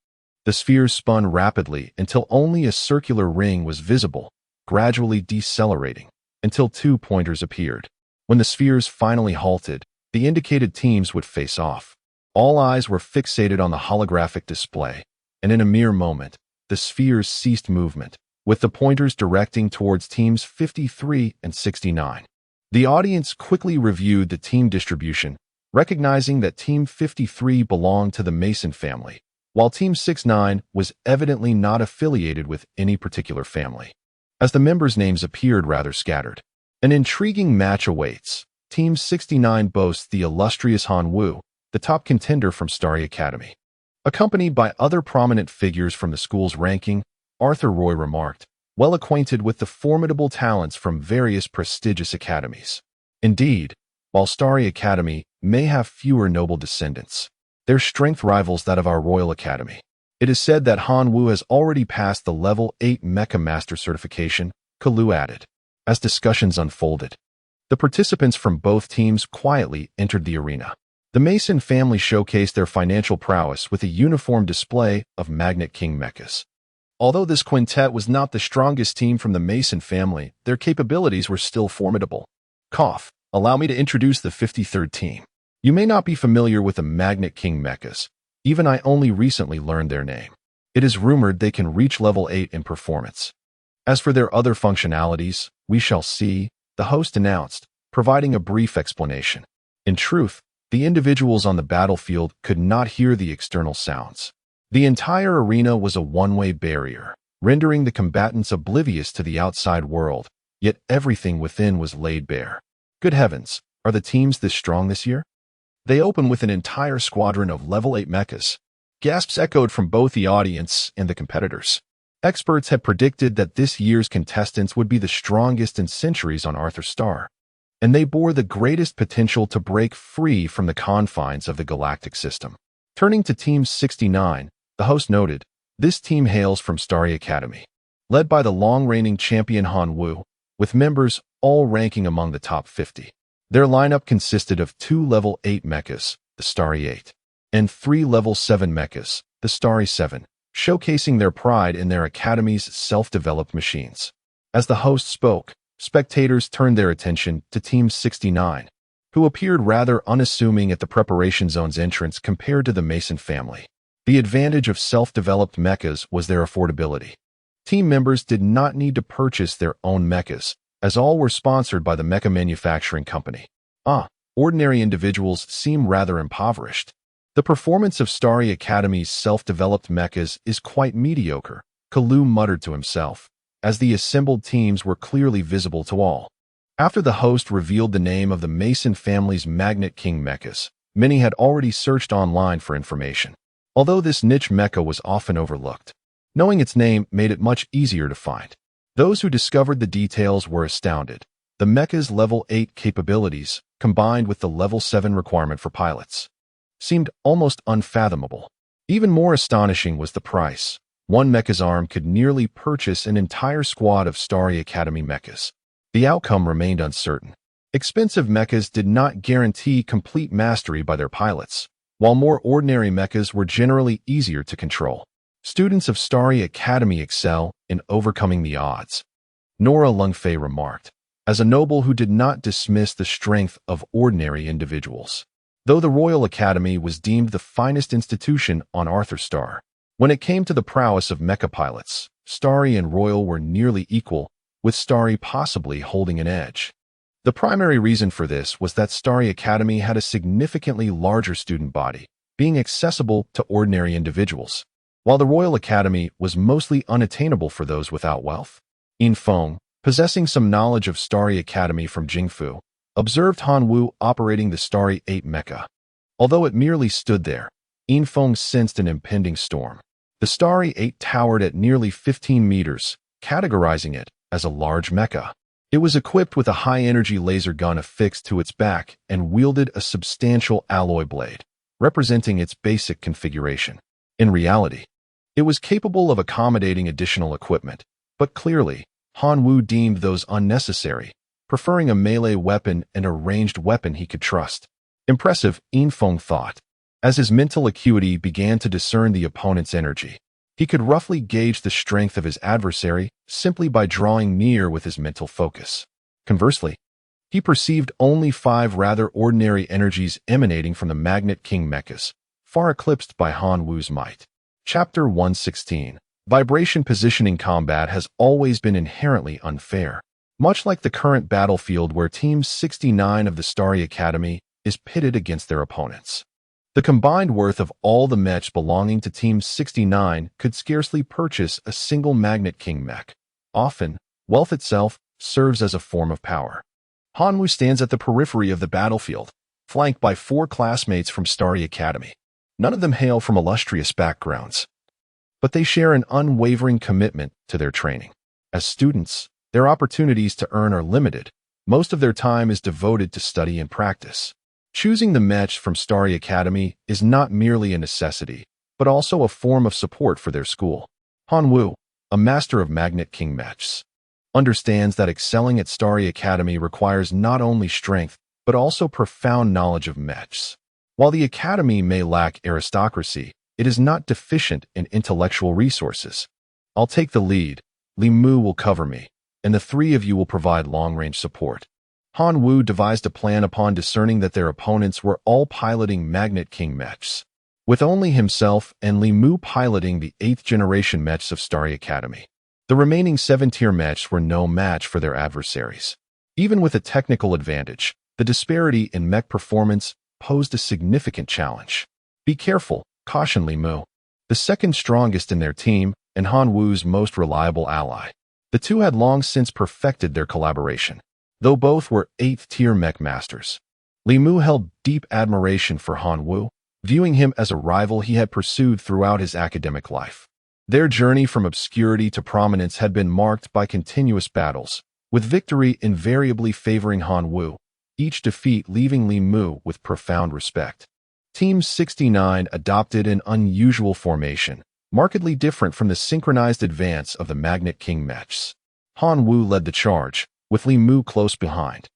The spheres spun rapidly until only a circular ring was visible, gradually decelerating, until 2 pointers appeared. When the spheres finally halted, the indicated teams would face off. All eyes were fixated on the holographic display, and in a mere moment, the spheres ceased movement, with the pointers directing towards teams 53 and 69. The audience quickly reviewed the team distribution, recognizing that Team 53 belonged to the Mason family, while Team 69 was evidently not affiliated with any particular family, as the members' names appeared rather scattered. An intriguing match awaits. Team 69 boasts the illustrious Han Wu, the top contender from Starry Academy. Accompanied by other prominent figures from the school's ranking, Arthur Roy remarked, well acquainted with the formidable talents from various prestigious academies. Indeed, while Starry Academy may have fewer noble descendants, their strength rivals that of our Royal Academy. It is said that Han Wu has already passed the Level 8 Mecha Master certification, Kalu added. As discussions unfolded, the participants from both teams quietly entered the arena. The Mason family showcased their financial prowess with a uniform display of Magnet King Mechas. Although this quintet was not the strongest team from the Mason family, their capabilities were still formidable. Allow me to introduce the 53rd team. You may not be familiar with the Magnet King Mechas. Even I only recently learned their name. It is rumored they can reach level 8 in performance. As for their other functionalities, we shall see, the host announced, providing a brief explanation. In truth, the individuals on the battlefield could not hear the external sounds. The entire arena was a one-way barrier, rendering the combatants oblivious to the outside world, yet everything within was laid bare. Good heavens, are the teams this strong this year? They open with an entire squadron of level 8 mechas. Gasps echoed from both the audience and the competitors. Experts had predicted that this year's contestants would be the strongest in centuries on Arthur Star, and they bore the greatest potential to break free from the confines of the galactic system. Turning to Team 69, the host noted, "This team hails from Starry Academy, led by the long-reigning champion Han Wu, with members all ranking among the top 50. Their lineup consisted of 2 Level 8 mechas, the Starry 8, and 3 Level 7 mechas, the Starry 7, showcasing their pride in their academy's self-developed machines." As the host spoke, spectators turned their attention to Team 69, who appeared rather unassuming at the preparation zone's entrance compared to the Mason family. The advantage of self-developed mechas was their affordability. Team members did not need to purchase their own mechas, as all were sponsored by the Mecha manufacturing company. Ordinary individuals seem rather impoverished. The performance of Starry Academy's self-developed mechas is quite mediocre, Kalu muttered to himself, as the assembled teams were clearly visible to all. After the host revealed the name of the Mason family's Magnet King mechas, many had already searched online for information. Although this niche mecha was often overlooked, knowing its name made it much easier to find. Those who discovered the details were astounded. The mecha's Level 8 capabilities, combined with the Level 7 requirement for pilots, seemed almost unfathomable. Even more astonishing was the price. One mecha's arm could nearly purchase an entire squad of Starry Academy mechas. The outcome remained uncertain. Expensive mechas did not guarantee complete mastery by their pilots, while more ordinary mechas were generally easier to control. Students of Starry Academy excel in overcoming the odds, Nora Lungfei remarked, as a noble who did not dismiss the strength of ordinary individuals. Though the Royal Academy was deemed the finest institution on Arthur Star, when it came to the prowess of mecha pilots, Starry and Royal were nearly equal, with Starry possibly holding an edge. The primary reason for this was that Starry Academy had a significantly larger student body, being accessible to ordinary individuals, while the Royal Academy was mostly unattainable for those without wealth. In Feng, possessing some knowledge of Starry Academy from Jingfu, observed Han Wu operating the Starry 8 mecha. Although it merely stood there, In Feng sensed an impending storm. The Starry 8 towered at nearly 15 meters, categorizing it as a large mecha. It was equipped with a high-energy laser gun affixed to its back and wielded a substantial alloy blade, representing its basic configuration. In reality, it was capable of accommodating additional equipment, but clearly, Han Wu deemed those unnecessary, preferring a melee weapon and a ranged weapon he could trust. Impressive, In Feng thought. As his mental acuity began to discern the opponent's energy, he could roughly gauge the strength of his adversary simply by drawing near with his mental focus. Conversely, he perceived only 5 rather ordinary energies emanating from the Magnet King mechas, far eclipsed by Han Wu's might. Chapter 116. Vibration positioning combat has always been inherently unfair. Much like the current battlefield where Team 69 of the Starry Academy is pitted against their opponents. The combined worth of all the mechs belonging to Team 69 could scarcely purchase a single Magnet King mech. Often, wealth itself serves as a form of power. Han Wu stands at the periphery of the battlefield, flanked by 4 classmates from Starry Academy. None of them hail from illustrious backgrounds, but they share an unwavering commitment to their training. As students, their opportunities to earn are limited. Most of their time is devoted to study and practice. Choosing the mechs from Starry Academy is not merely a necessity, but also a form of support for their school. Han Wu, a master of Magnet King mechs, understands that excelling at Starry Academy requires not only strength, but also profound knowledge of mechs. While the Academy may lack aristocracy, it is not deficient in intellectual resources. I'll take the lead, Li Mu will cover me, and the 3 of you will provide long-range support. Han Wu devised a plan upon discerning that their opponents were all piloting Magnet King mechs, with only himself and Li Mu piloting the 8th generation mechs of Starry Academy. The remaining 7-tier mechs were no match for their adversaries. Even with a technical advantage, the disparity in mech performance posed a significant challenge. Be careful, cautioned Li Mu, the second strongest in their team and Han Wu's most reliable ally. The two had long since perfected their collaboration, though both were 8th-tier mech masters. Li Mu held deep admiration for Han Wu, viewing him as a rival he had pursued throughout his academic life. Their journey from obscurity to prominence had been marked by continuous battles, with victory invariably favoring Han Wu, each defeat leaving Li Mu with profound respect. Team 69 adopted an unusual formation, markedly different from the synchronized advance of the Magnet King Mechs. Han Wu led the charge, with Li Mu close behind,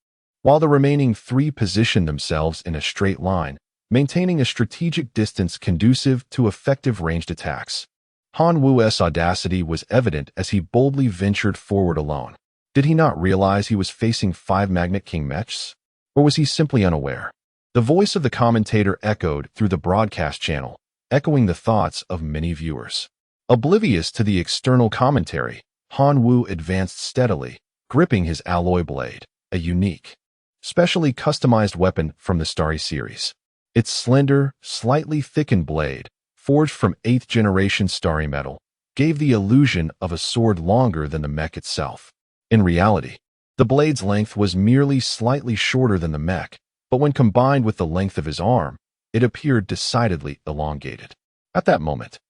while the remaining three positioned themselves in a straight line, maintaining a strategic distance conducive to effective ranged attacks. Han Wu's audacity was evident as he boldly ventured forward alone. Did he not realize he was facing 5 Magnet King Mechs? Or was he simply unaware? The voice of the commentator echoed through the broadcast channel, echoing the thoughts of many viewers. Oblivious to the external commentary, Han Wu advanced steadily, gripping his alloy blade, a unique, specially customized weapon from the Starry series. Its slender, slightly thickened blade, forged from 8th generation Starry metal, gave the illusion of a sword longer than the mech itself. In reality, the blade's length was merely slightly shorter than the mech, but when combined with the length of his arm, it appeared decidedly elongated. At that moment,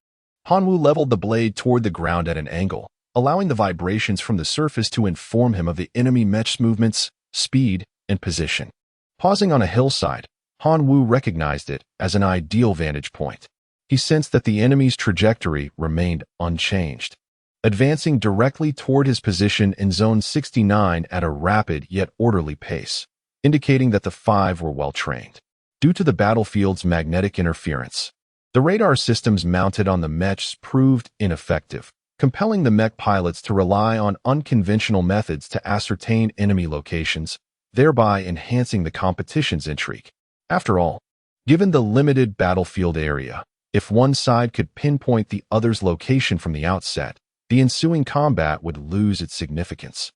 Han Wu leveled the blade toward the ground at an angle, allowing the vibrations from the surface to inform him of the enemy mech's movements, speed, and position. Pausing on a hillside, Han Wu recognized it as an ideal vantage point. He sensed that the enemy's trajectory remained unchanged, advancing directly toward his position in Zone 69 at a rapid yet orderly pace, indicating that the 5 were well trained. Due to the battlefield's magnetic interference, the radar systems mounted on the mechs proved ineffective, compelling the mech pilots to rely on unconventional methods to ascertain enemy locations, thereby enhancing the competition's intrigue. After all, given the limited battlefield area, if one side could pinpoint the other's location from the outset, the ensuing combat would lose its significance,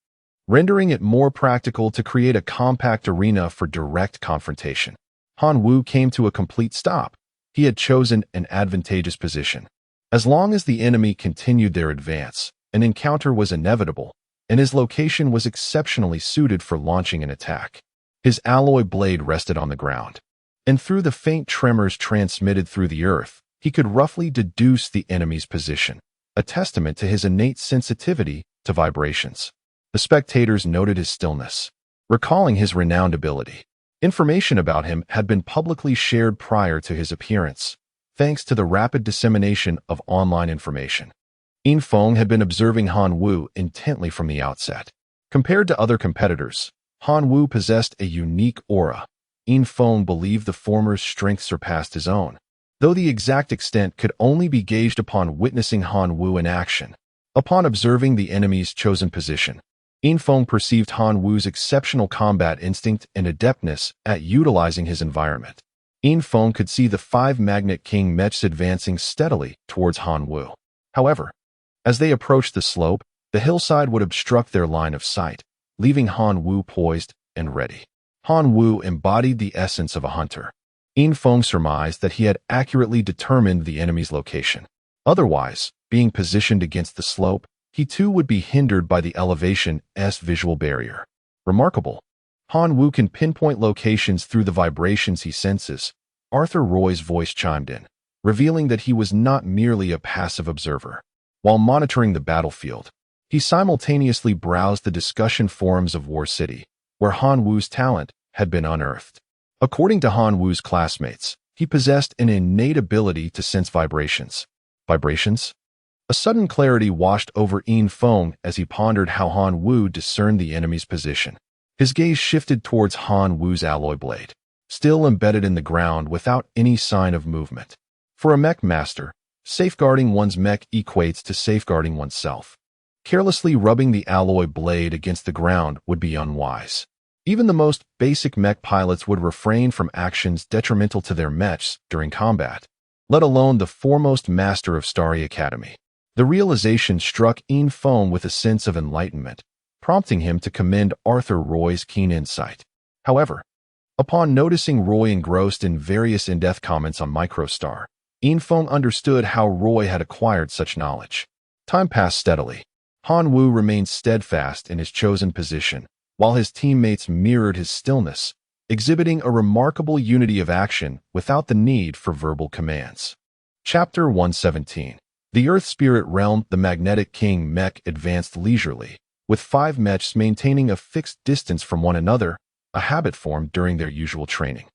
rendering it more practical to create a compact arena for direct confrontation. Han Wu came to a complete stop. He had chosen an advantageous position. As long as the enemy continued their advance, an encounter was inevitable, and his location was exceptionally suited for launching an attack. His alloy blade rested on the ground, and through the faint tremors transmitted through the earth, he could roughly deduce the enemy's position, a testament to his innate sensitivity to vibrations. The spectators noted his stillness, recalling his renowned ability. Information about him had been publicly shared prior to his appearance, thanks to the rapid dissemination of online information. Yin Feng had been observing Han Wu intently from the outset. Compared to other competitors, Han Wu possessed a unique aura. Yin Feng believed the former's strength surpassed his own, though the exact extent could only be gauged upon witnessing Han Wu in action. Upon observing the enemy's chosen position, Yin Feng perceived Han Wu's exceptional combat instinct and adeptness at utilizing his environment. Yin Feng could see the 5 Magnet King Mechs advancing steadily towards Han Wu. However, as they approached the slope, the hillside would obstruct their line of sight, leaving Han Wu poised and ready. Han Wu embodied the essence of a hunter. Yin Feng surmised that he had accurately determined the enemy's location. Otherwise, being positioned against the slope, he too would be hindered by the elevation's visual barrier. Remarkable. Han Wu can pinpoint locations through the vibrations he senses. Arthur Roy's voice chimed in, revealing that he was not merely a passive observer. While monitoring the battlefield, he simultaneously browsed the discussion forums of War City, where Han Wu's talent had been unearthed. According to Han Wu's classmates, he possessed an innate ability to sense vibrations. Vibrations? A sudden clarity washed over Yin Feng as he pondered how Han Wu discerned the enemy's position. His gaze shifted towards Han Wu's alloy blade, still embedded in the ground without any sign of movement. For a mech master, safeguarding one's mech equates to safeguarding oneself. Carelessly rubbing the alloy blade against the ground would be unwise. Even the most basic mech pilots would refrain from actions detrimental to their mechs during combat, let alone the foremost master of Starry Academy. The realization struck Yin Feng with a sense of enlightenment, prompting him to commend Arthur Roy's keen insight. However, upon noticing Roy engrossed in various in-depth comments on MicroStar, Yin Feng understood how Roy had acquired such knowledge. Time passed steadily. Han Wu remained steadfast in his chosen position, while his teammates mirrored his stillness, exhibiting a remarkable unity of action without the need for verbal commands. Chapter 117. The Earth Spirit realm, the Magnetic King Mech advanced leisurely, with 5 Mechs maintaining a fixed distance from one another, a habit formed during their usual training.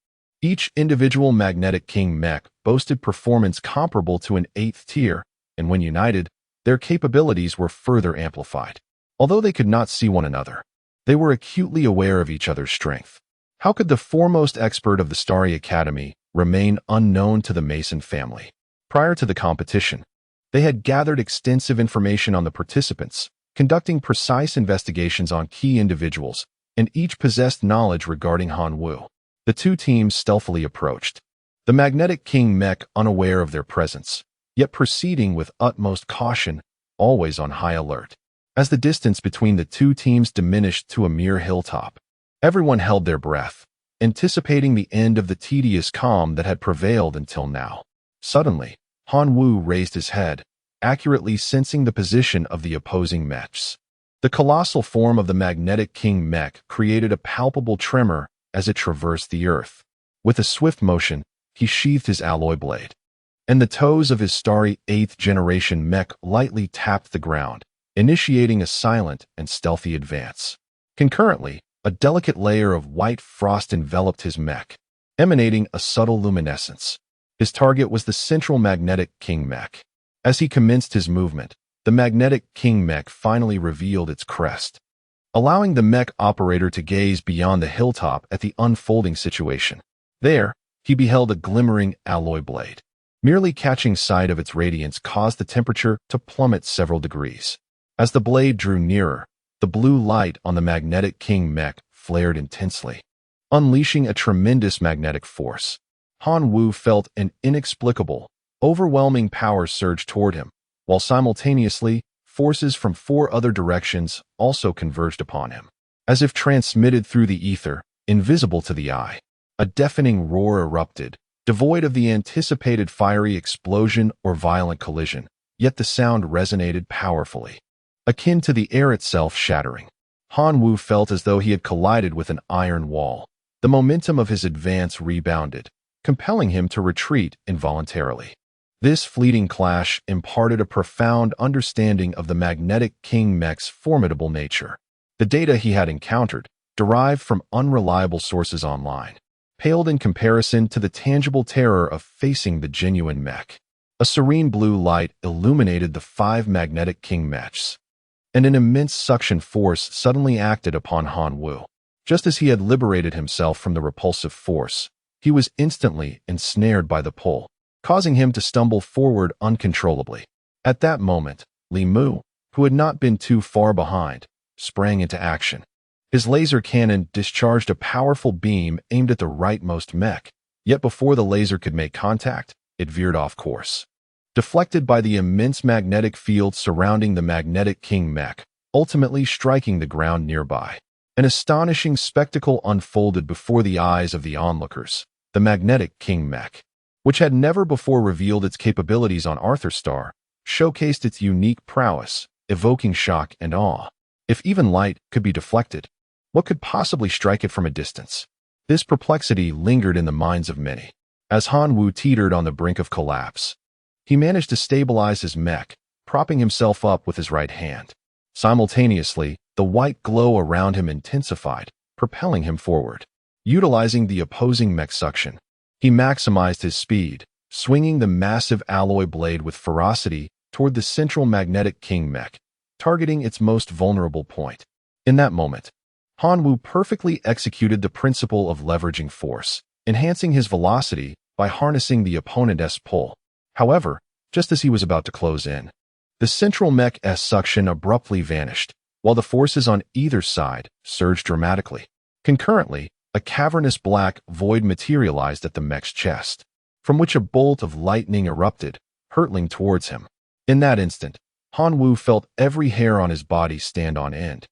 Each individual Magnetic King Mech boasted performance comparable to an 8th tier, and when united, their capabilities were further amplified. Although they could not see one another, they were acutely aware of each other's strength. How could the foremost expert of the Starry Academy remain unknown to the Mason family? Prior to the competition, they had gathered extensive information on the participants, conducting precise investigations on key individuals, and each possessed knowledge regarding Han Wu. The two teams stealthily approached, the Magnetic King Mech unaware of their presence, yet proceeding with utmost caution, always on high alert. As the distance between the two teams diminished to a mere hilltop, everyone held their breath, anticipating the end of the tedious calm that had prevailed until now. Suddenly, Han Wu raised his head, accurately sensing the position of the opposing Mechs. The colossal form of the Magnetic King Mech created a palpable tremor as it traversed the earth. With a swift motion, he sheathed his alloy blade, and the toes of his Starry 8th generation Mech lightly tapped the ground, initiating a silent and stealthy advance. Concurrently, a delicate layer of white frost enveloped his Mech, emanating a subtle luminescence. His target was the central Magnetic King Mech. As he commenced his movement, the Magnetic King Mech finally revealed its crest, allowing the Mech operator to gaze beyond the hilltop at the unfolding situation. There, he beheld a glimmering alloy blade. Merely catching sight of its radiance caused the temperature to plummet several degrees. As the blade drew nearer, the blue light on the Magnetic King Mech flared intensely, unleashing a tremendous magnetic force. Han Wu felt an inexplicable, overwhelming power surge toward him, while simultaneously, forces from 4 other directions also converged upon him. As if transmitted through the ether, invisible to the eye, a deafening roar erupted, devoid of the anticipated fiery explosion or violent collision, yet the sound resonated powerfully, akin to the air itself shattering. Han Wu felt as though he had collided with an iron wall. The momentum of his advance rebounded, compelling him to retreat involuntarily. This fleeting clash imparted a profound understanding of the Magnetic King Mech's formidable nature. The data he had encountered, derived from unreliable sources online, paled in comparison to the tangible terror of facing the genuine Mech. A serene blue light illuminated the 5 Magnetic King Mechs, and an immense suction force suddenly acted upon Han Wu. Just as he had liberated himself from the repulsive force, he was instantly ensnared by the pull, causing him to stumble forward uncontrollably. At that moment, Li Mu, who had not been too far behind, sprang into action. His laser cannon discharged a powerful beam aimed at the rightmost Mech, yet before the laser could make contact, it veered off course, deflected by the immense magnetic field surrounding the Magnetic King Mech, ultimately striking the ground nearby. An astonishing spectacle unfolded before the eyes of the onlookers. The Magnetic King Mech, which had never before revealed its capabilities on Arthur Star, showcased its unique prowess, evoking shock and awe. If even light could be deflected, what could possibly strike it from a distance? This perplexity lingered in the minds of many. As Han Wu teetered on the brink of collapse, he managed to stabilize his Mech, propping himself up with his right hand. Simultaneously, the white glow around him intensified, propelling him forward. Utilizing the opposing Mech suction, he maximized his speed, swinging the massive alloy blade with ferocity toward the central Magnetic King Mech, targeting its most vulnerable point. In that moment, Han Wu perfectly executed the principle of leveraging force, enhancing his velocity by harnessing the opponent's pull. However, just as he was about to close in, the central Mech's suction abruptly vanished, while the forces on either side surged dramatically. Concurrently, a cavernous black void materialized at the Mech's chest, from which a bolt of lightning erupted, hurtling towards him. In that instant, Han Wu felt every hair on his body stand on end,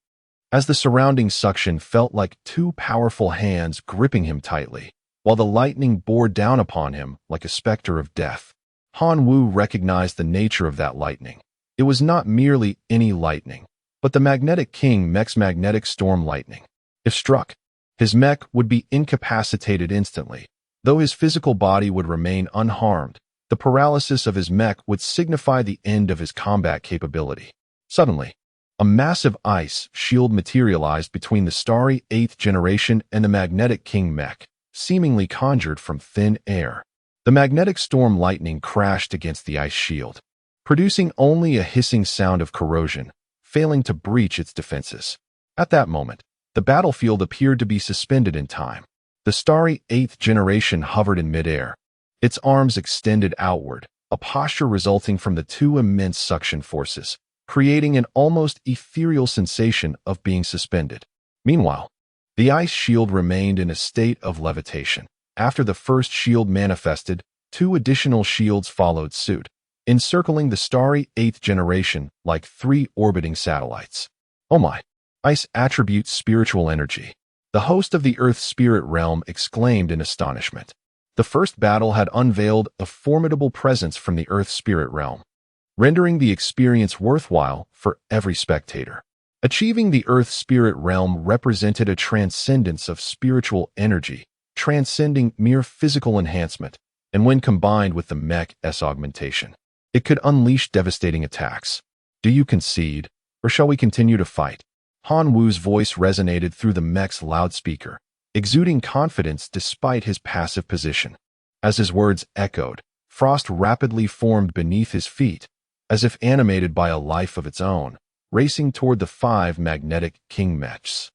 as the surrounding suction felt like 2 powerful hands gripping him tightly, while the lightning bore down upon him like a specter of death. Han Wu recognized the nature of that lightning. It was not merely any lightning, but the Magnetic King Mech's magnetic storm lightning. If struck, his Mech would be incapacitated instantly. Though his physical body would remain unharmed, The paralysis of his mech would signify the end of his combat capability. Suddenly, a massive ice shield materialized between the Starry 8th generation and the magnetic king mech, seemingly conjured from thin air. The magnetic storm lightning crashed against the ice shield, producing only a hissing sound of corrosion, failing to breach its defenses. At that moment, the battlefield appeared to be suspended in time. The Starry 8th generation hovered in midair, its arms extended outward, a posture resulting from the two immense suction forces, creating an almost ethereal sensation of being suspended. Meanwhile, the ice shield remained in a state of levitation. After the first shield manifested, two additional shields followed suit, encircling the Starry 8th generation like three orbiting satellites. Oh my! Ice attributes spiritual energy. The host of the Earth's spirit realm exclaimed in astonishment. The first battle had unveiled a formidable presence from the Earth's spirit realm, rendering the experience worthwhile for every spectator. Achieving the Earth's spirit realm represented a transcendence of spiritual energy, transcending mere physical enhancement, and when combined with the Mech's augmentation, it could unleash devastating attacks. Do you concede, or shall we continue to fight? Han Wu's voice resonated through the Mech's loudspeaker, exuding confidence despite his passive position. As his words echoed, frost rapidly formed beneath his feet, as if animated by a life of its own, racing toward the 5 magnetic king mechs.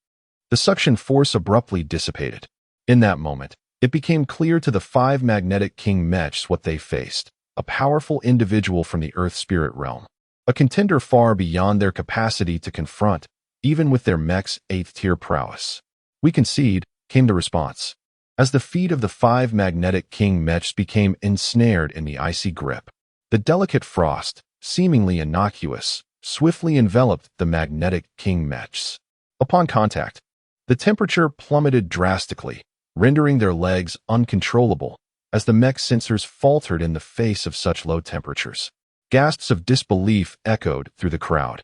The suction force abruptly dissipated. In that moment, it became clear to the 5 magnetic king mechs what they faced: a powerful individual from the Earth spirit realm, a contender far beyond their capacity to confront, even with their mech's 8th-tier prowess. "We concede," came the response, as the feet of the 5 magnetic king mechs became ensnared in the icy grip. The delicate frost, seemingly innocuous, swiftly enveloped the magnetic king mechs. Upon contact, the temperature plummeted drastically, rendering their legs uncontrollable as the mech sensors faltered in the face of such low temperatures. Gasps of disbelief echoed through the crowd.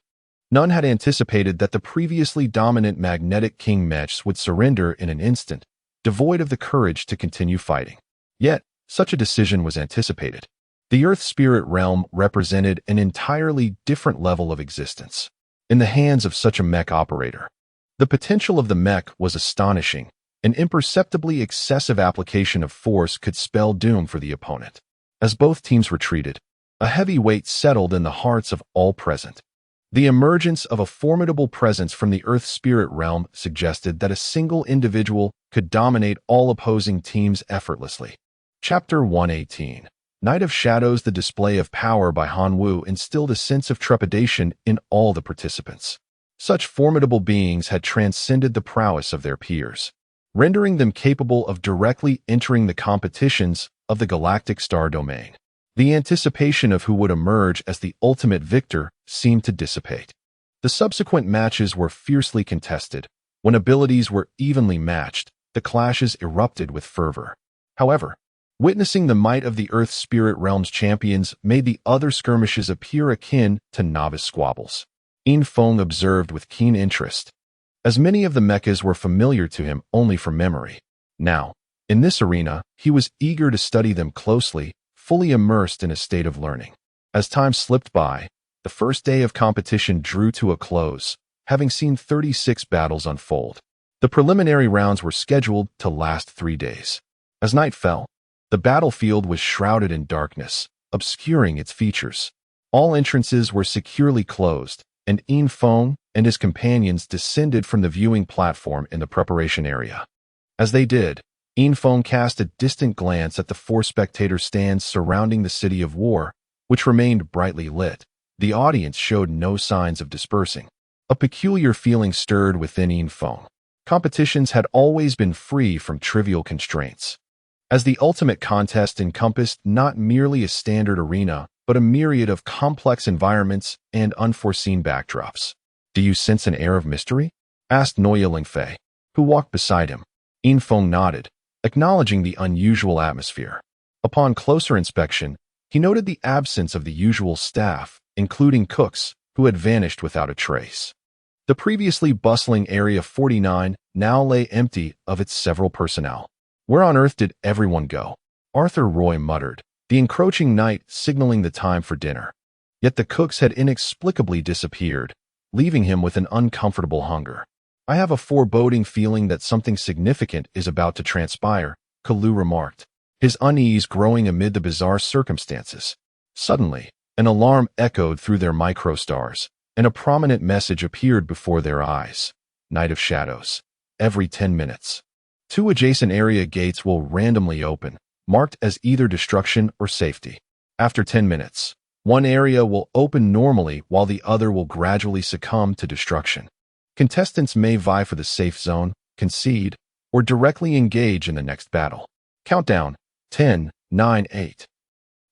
None had anticipated that the previously dominant magnetic king mechs would surrender in an instant, devoid of the courage to continue fighting. Yet, such a decision was anticipated. The Earth spirit realm represented an entirely different level of existence. In the hands of such a mech operator, the potential of the mech was astonishing. An imperceptibly excessive application of force could spell doom for the opponent. As both teams retreated, a heavy weight settled in the hearts of all present. The emergence of a formidable presence from the Earth spirit realm suggested that a single individual could dominate all opposing teams effortlessly. Chapter 118. Night of Shadows. The display of power by Han Wu instilled a sense of trepidation in all the participants. Such formidable beings had transcended the prowess of their peers, rendering them capable of directly entering the competitions of the galactic star domain. The anticipation of who would emerge as the ultimate victor seemed to dissipate. The subsequent matches were fiercely contested. When abilities were evenly matched, the clashes erupted with fervor. However, witnessing the might of the Earth spirit realm's champions made the other skirmishes appear akin to novice squabbles. Yin Feng observed with keen interest, as many of the mechas were familiar to him only from memory. Now, in this arena, he was eager to study them closely, fully immersed in a state of learning. As time slipped by, the first day of competition drew to a close, having seen 36 battles unfold. The preliminary rounds were scheduled to last 3 days. As night fell, the battlefield was shrouded in darkness, obscuring its features. All entrances were securely closed, and Yin Feng and his companions descended from the viewing platform in the preparation area. As they did, Yin Feng cast a distant glance at the 4 spectator stands surrounding the city of war, which remained brightly lit. The audience showed no signs of dispersing. A peculiar feeling stirred within Yin Feng. Competitions had always been free from trivial constraints, as the ultimate contest encompassed not merely a standard arena, but a myriad of complex environments and unforeseen backdrops. "Do you sense an air of mystery?" asked Noya Lingfei, who walked beside him. Yin Feng nodded, acknowledging the unusual atmosphere. Upon closer inspection, he noted the absence of the usual staff, including cooks, who had vanished without a trace. The previously bustling Area 49 now lay empty of its several personnel. "Where on earth did everyone go?" Arthur Roy muttered, the encroaching night signaling the time for dinner. Yet the cooks had inexplicably disappeared, leaving him with an uncomfortable hunger. I have a foreboding feeling that something significant is about to transpire, Kalu remarked, his unease growing amid the bizarre circumstances. Suddenly, an alarm echoed through their microstars, and a prominent message appeared before their eyes. Night of Shadows. Every 10 minutes. 2 adjacent area gates will randomly open, marked as either destruction or safety. After 10 minutes, one area will open normally while the other will gradually succumb to destruction. Contestants may vie for the safe zone, concede, or directly engage in the next battle. Countdown: 10, 9, 8.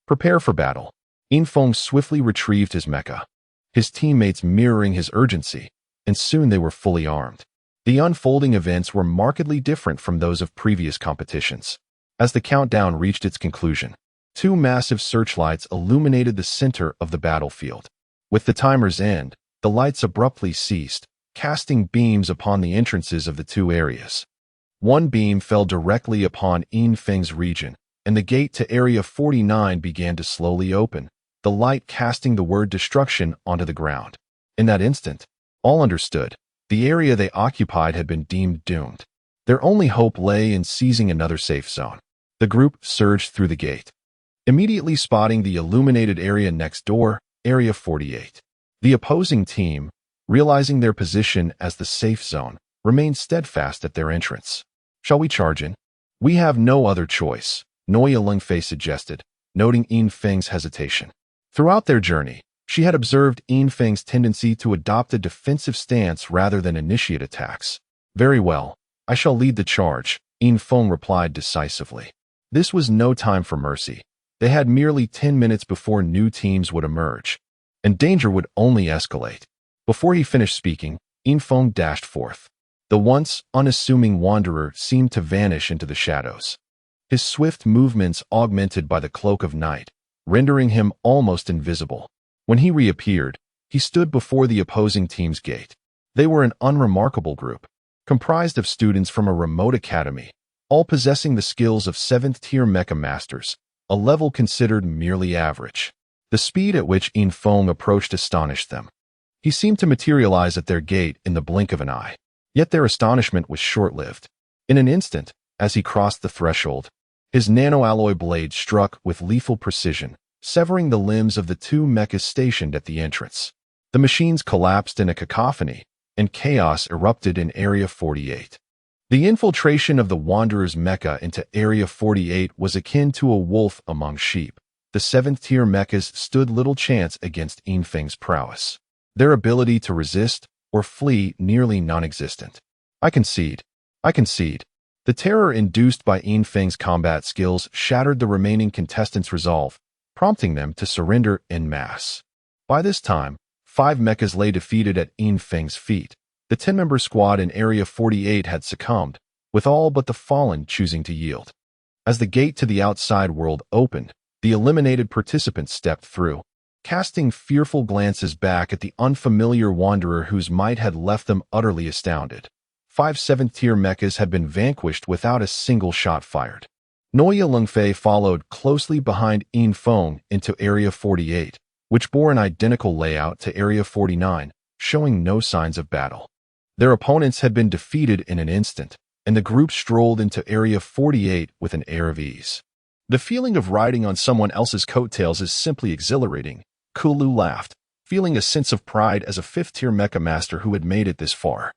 Prepare for battle. Infong swiftly retrieved his mecha, his teammates mirroring his urgency, and soon they were fully armed. The unfolding events were markedly different from those of previous competitions. As the countdown reached its conclusion, 2 massive searchlights illuminated the center of the battlefield. With the timer's end, the lights abruptly ceased, casting beams upon the entrances of the 2 areas. One beam fell directly upon Infeng's region, and the gate to Area 49 began to slowly open, the light casting the word destruction onto the ground. In that instant, all understood. The area they occupied had been deemed doomed. Their only hope lay in seizing another safe zone. The group surged through the gate, immediately spotting the illuminated area next door, Area 48. The opposing team, realizing their position as the safe zone, remained steadfast at their entrance. Shall we charge in? We have no other choice, Noya Lungfei suggested, noting Infeng's hesitation. Throughout their journey, she had observed Infeng's tendency to adopt a defensive stance rather than initiate attacks. Very well, I shall lead the charge, Infeng replied decisively. This was no time for mercy. They had merely 10 minutes before new teams would emerge, and danger would only escalate. Before he finished speaking, Infeng dashed forth. The once unassuming wanderer seemed to vanish into the shadows, his swift movements augmented by the cloak of night, rendering him almost invisible. When he reappeared, he stood before the opposing team's gate. They were an unremarkable group, comprised of students from a remote academy, all possessing the skills of 7th-tier mecha masters, a level considered merely average. The speed at which Infeng approached astonished them. He seemed to materialize at their gate in the blink of an eye. Yet their astonishment was short-lived. In an instant, as he crossed the threshold, his nanoalloy blade struck with lethal precision, severing the limbs of the 2 mechas stationed at the entrance. The machines collapsed in a cacophony, and chaos erupted in Area 48. The infiltration of the Wanderer's mecha into Area 48 was akin to a wolf among sheep. The 7th-tier mechas stood little chance against Infeng's prowess, their ability to resist or flee nearly non-existent. I concede. The terror induced by Infeng's combat skills shattered the remaining contestants' resolve, prompting them to surrender en masse. By this time, 5 mechas lay defeated at Infeng's feet. The 10-member squad in Area 48 had succumbed, with all but the fallen choosing to yield. As the gate to the outside world opened, the eliminated participants stepped through, casting fearful glances back at the unfamiliar wanderer whose might had left them utterly astounded. 5 7th-tier mechas had been vanquished without a single shot fired. Noya Lungfei followed closely behind Infeng into Area 48, which bore an identical layout to Area 49, showing no signs of battle. Their opponents had been defeated in an instant, and the group strolled into Area 48 with an air of ease. The feeling of riding on someone else's coattails is simply exhilarating, Kulu laughed, feeling a sense of pride as a 5th-tier mecha master who had made it this far.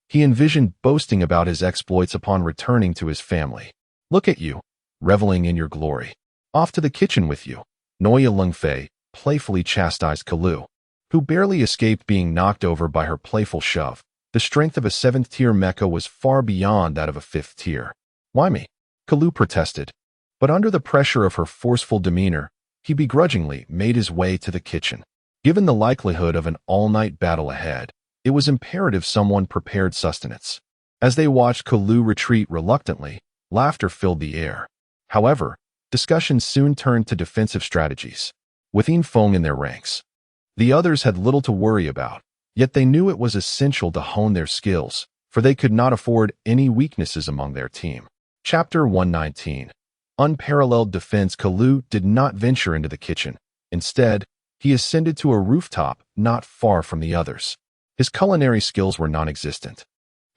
He envisioned boasting about his exploits upon returning to his family. Look at you, reveling in your glory. Off to the kitchen with you, Noya Lungfei playfully chastised Kalu, who barely escaped being knocked over by her playful shove. The strength of a 7th-tier mecha was far beyond that of a 5th tier. Why me? Kalu protested, but under the pressure of her forceful demeanor, he begrudgingly made his way to the kitchen. Given the likelihood of an all-night battle ahead, it was imperative someone prepared sustenance. As they watched Kalu retreat reluctantly, laughter filled the air. However, discussion soon turned to defensive strategies. With Infeng in their ranks, the others had little to worry about, yet they knew it was essential to hone their skills, for they could not afford any weaknesses among their team. Chapter 119. unparalleled defense, Kalu did not venture into the kitchen. Instead, he ascended to a rooftop not far from the others. His culinary skills were non-existent,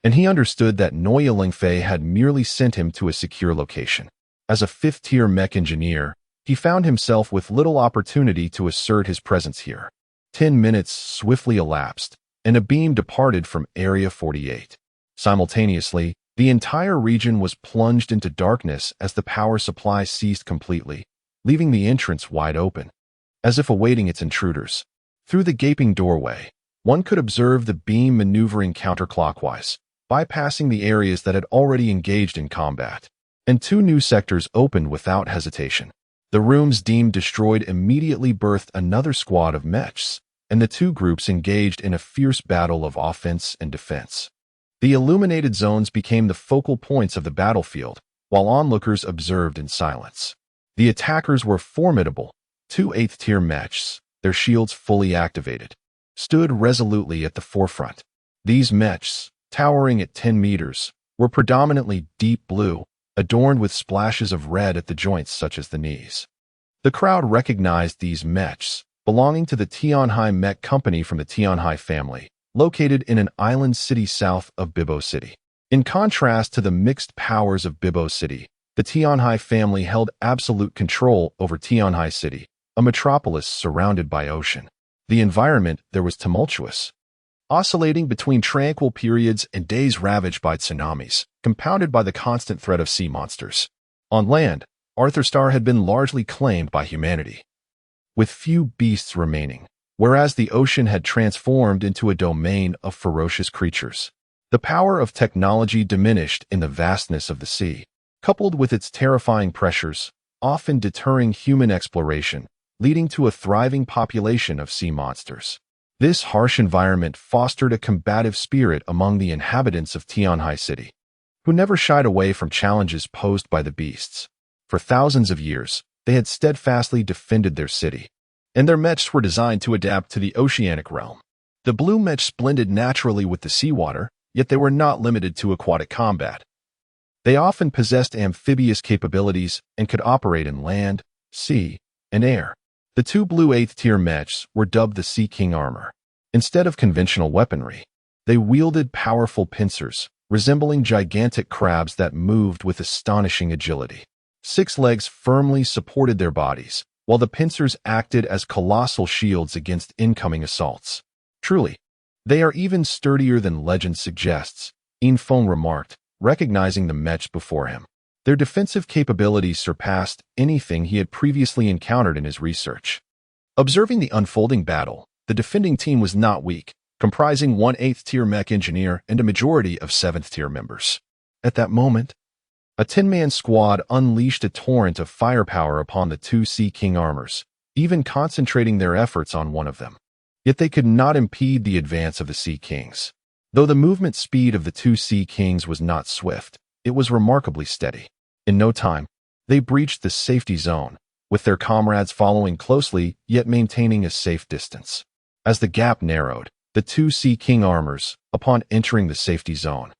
and he understood that Noya Lingfei had merely sent him to a secure location. As a fifth-tier mech engineer, he found himself with little opportunity to assert his presence here. 10 minutes swiftly elapsed, and a beam departed from Area 48. Simultaneously, the entire region was plunged into darkness as the power supply ceased completely, leaving the entrance wide open, as if awaiting its intruders. Through the gaping doorway, one could observe the beam maneuvering counterclockwise, bypassing the areas that had already engaged in combat. And 2 new sectors opened without hesitation. The rooms deemed destroyed immediately birthed another squad of mechs, and the 2 groups engaged in a fierce battle of offense and defense. The illuminated zones became the focal points of the battlefield, while onlookers observed in silence. The attackers were formidable. 2 8th-tier mechs, their shields fully activated, stood resolutely at the forefront. These mechs, towering at 10 meters, were predominantly deep blue, adorned with splashes of red at the joints such as the knees. The crowd recognized these mechs, belonging to the Tianhai Mech Company from the Tianhai family, located in an island city south of Bibo City. In contrast to the mixed powers of Bibo City, the Tianhai family held absolute control over Tianhai City, a metropolis surrounded by ocean. The environment there was tumultuous, oscillating between tranquil periods and days ravaged by tsunamis, compounded by the constant threat of sea monsters. On land, Arthur Star had been largely claimed by humanity, with few beasts remaining, whereas the ocean had transformed into a domain of ferocious creatures. The power of technology diminished in the vastness of the sea, coupled with its terrifying pressures, often deterring human exploration, leading to a thriving population of sea monsters. This harsh environment fostered a combative spirit among the inhabitants of Tianhai City, who never shied away from challenges posed by the beasts. For thousands of years, they had steadfastly defended their city, and their mechs were designed to adapt to the oceanic realm. The blue mechs blended naturally with the seawater, yet they were not limited to aquatic combat. They often possessed amphibious capabilities and could operate in land, sea, and air. The 2 blue 8th-tier mechs were dubbed the Sea King armor. Instead of conventional weaponry, they wielded powerful pincers, resembling gigantic crabs that moved with astonishing agility. 6 legs firmly supported their bodies, while the pincers acted as colossal shields against incoming assaults. Truly, they are even sturdier than legend suggests, Infong remarked, recognizing the mechs before him. Their defensive capabilities surpassed anything he had previously encountered in his research. Observing the unfolding battle, the defending team was not weak, comprising 1 8th-tier mech engineer and a majority of 7th-tier members. At that moment, a 10-man squad unleashed a torrent of firepower upon the 2 Sea King armors, even concentrating their efforts on one of them. Yet they could not impede the advance of the Sea Kings. Though the movement speed of the 2 Sea Kings was not swift, it was remarkably steady. In no time, they breached the safety zone, with their comrades following closely yet maintaining a safe distance. As the gap narrowed, the 2 Sea King armors, upon entering the safety zone,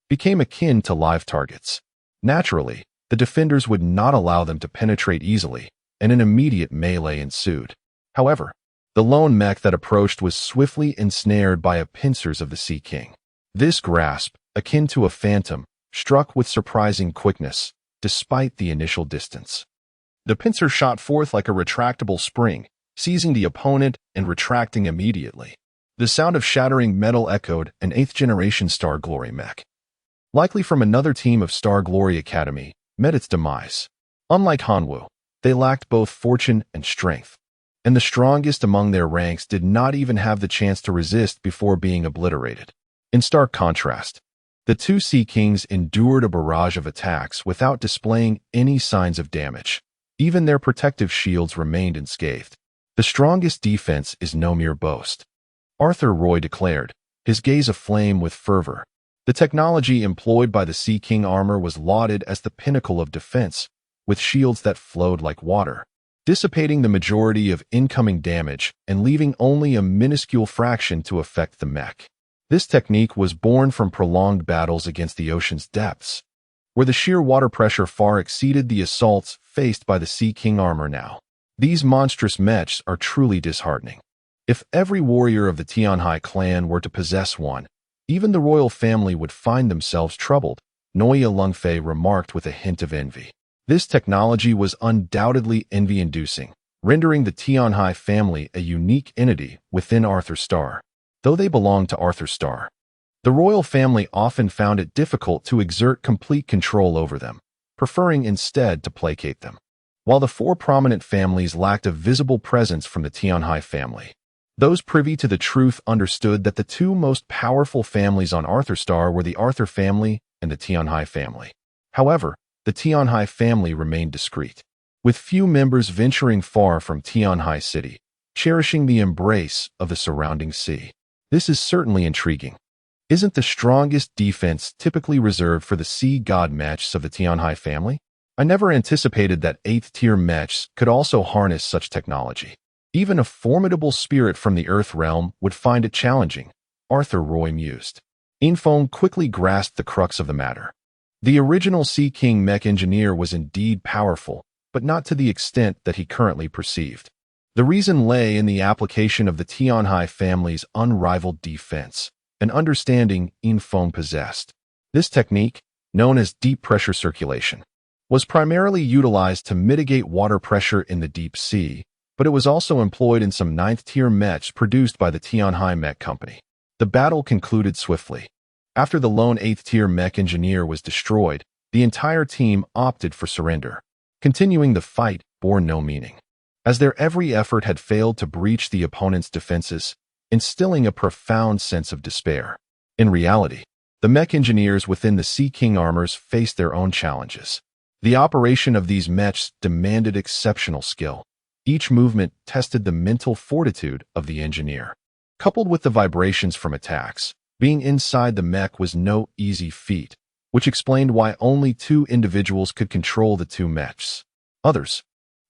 became akin to live targets. Naturally, the defenders would not allow them to penetrate easily, and an immediate melee ensued. However, the lone mech that approached was swiftly ensnared by the pincers of the Sea King. This grasp, akin to a phantom, struck with surprising quickness, despite the initial distance. The pincer shot forth like a retractable spring, seizing the opponent and retracting immediately. The sound of shattering metal echoed an 8th-generation Star Glory mech, likely from another team of Star Glory Academy, met its demise. Unlike Hanwu, they lacked both fortune and strength, and the strongest among their ranks did not even have the chance to resist before being obliterated. In stark contrast, the 2 Sea Kings endured a barrage of attacks without displaying any signs of damage. Even their protective shields remained unscathed. The strongest defense is no mere boast, Arthur Roy declared, his gaze aflame with fervor. The technology employed by the Sea King armor was lauded as the pinnacle of defense, with shields that flowed like water, dissipating the majority of incoming damage and leaving only a minuscule fraction to affect the mech. This technique was born from prolonged battles against the ocean's depths, where the sheer water pressure far exceeded the assaults faced by the Sea King armor now. These monstrous mechs are truly disheartening. If every warrior of the Tianhai clan were to possess one, even the royal family would find themselves troubled, Noya Lungfei remarked with a hint of envy. This technology was undoubtedly envy-inducing, rendering the Tianhai family a unique entity within Arthur Starr. Though they belonged to Arthur Starr, the royal family often found it difficult to exert complete control over them, preferring instead to placate them. While the four prominent families lacked a visible presence from the Tianhai family, those privy to the truth understood that the two most powerful families on Arthur Starr were the Arthur family and the Tianhai family. However, the Tianhai family remained discreet, with few members venturing far from Tianhai City, cherishing the embrace of the surrounding sea. This is certainly intriguing. Isn't the strongest defense typically reserved for the sea god mechs of the Tianhai family? I never anticipated that 8th-tier mechs could also harness such technology. Even a formidable spirit from the Earth realm would find it challenging, Arthur Roy mused. Infong quickly grasped the crux of the matter. The original Sea King mech engineer was indeed powerful, but not to the extent that he currently perceived. The reason lay in the application of the Tianhai family's unrivaled defense, an understanding Infong possessed. This technique, known as deep pressure circulation, was primarily utilized to mitigate water pressure in the deep sea, but it was also employed in some 9th-tier mechs produced by the Tianhai Mech Company. The battle concluded swiftly. After the lone 8th-tier mech engineer was destroyed, the entire team opted for surrender. Continuing the fight bore no meaning, as their every effort had failed to breach the opponent's defenses, instilling a profound sense of despair. In reality, the mech engineers within the Sea King armors faced their own challenges. The operation of these mechs demanded exceptional skill. Each movement tested the mental fortitude of the engineer. Coupled with the vibrations from attacks, being inside the mech was no easy feat, which explained why only 2 individuals could control the 2 mechs. Others,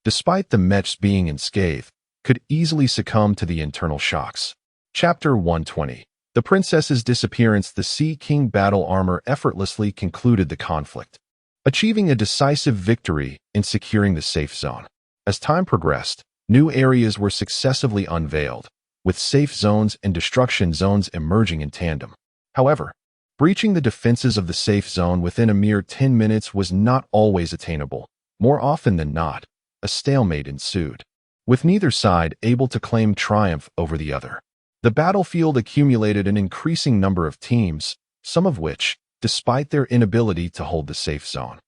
despite the mechs being unscathed, could easily succumb to the internal shocks. Chapter 120. The princess's disappearance. The Sea King battle armor effortlessly concluded the conflict, achieving a decisive victory in securing the safe zone. As time progressed, new areas were successively unveiled, with safe zones and destruction zones emerging in tandem. However, breaching the defenses of the safe zone within a mere 10 minutes was not always attainable. More often than not, a stalemate ensued, with neither side able to claim triumph over the other. The battlefield accumulated an increasing number of teams, some of which, despite their inability to hold the safe zone,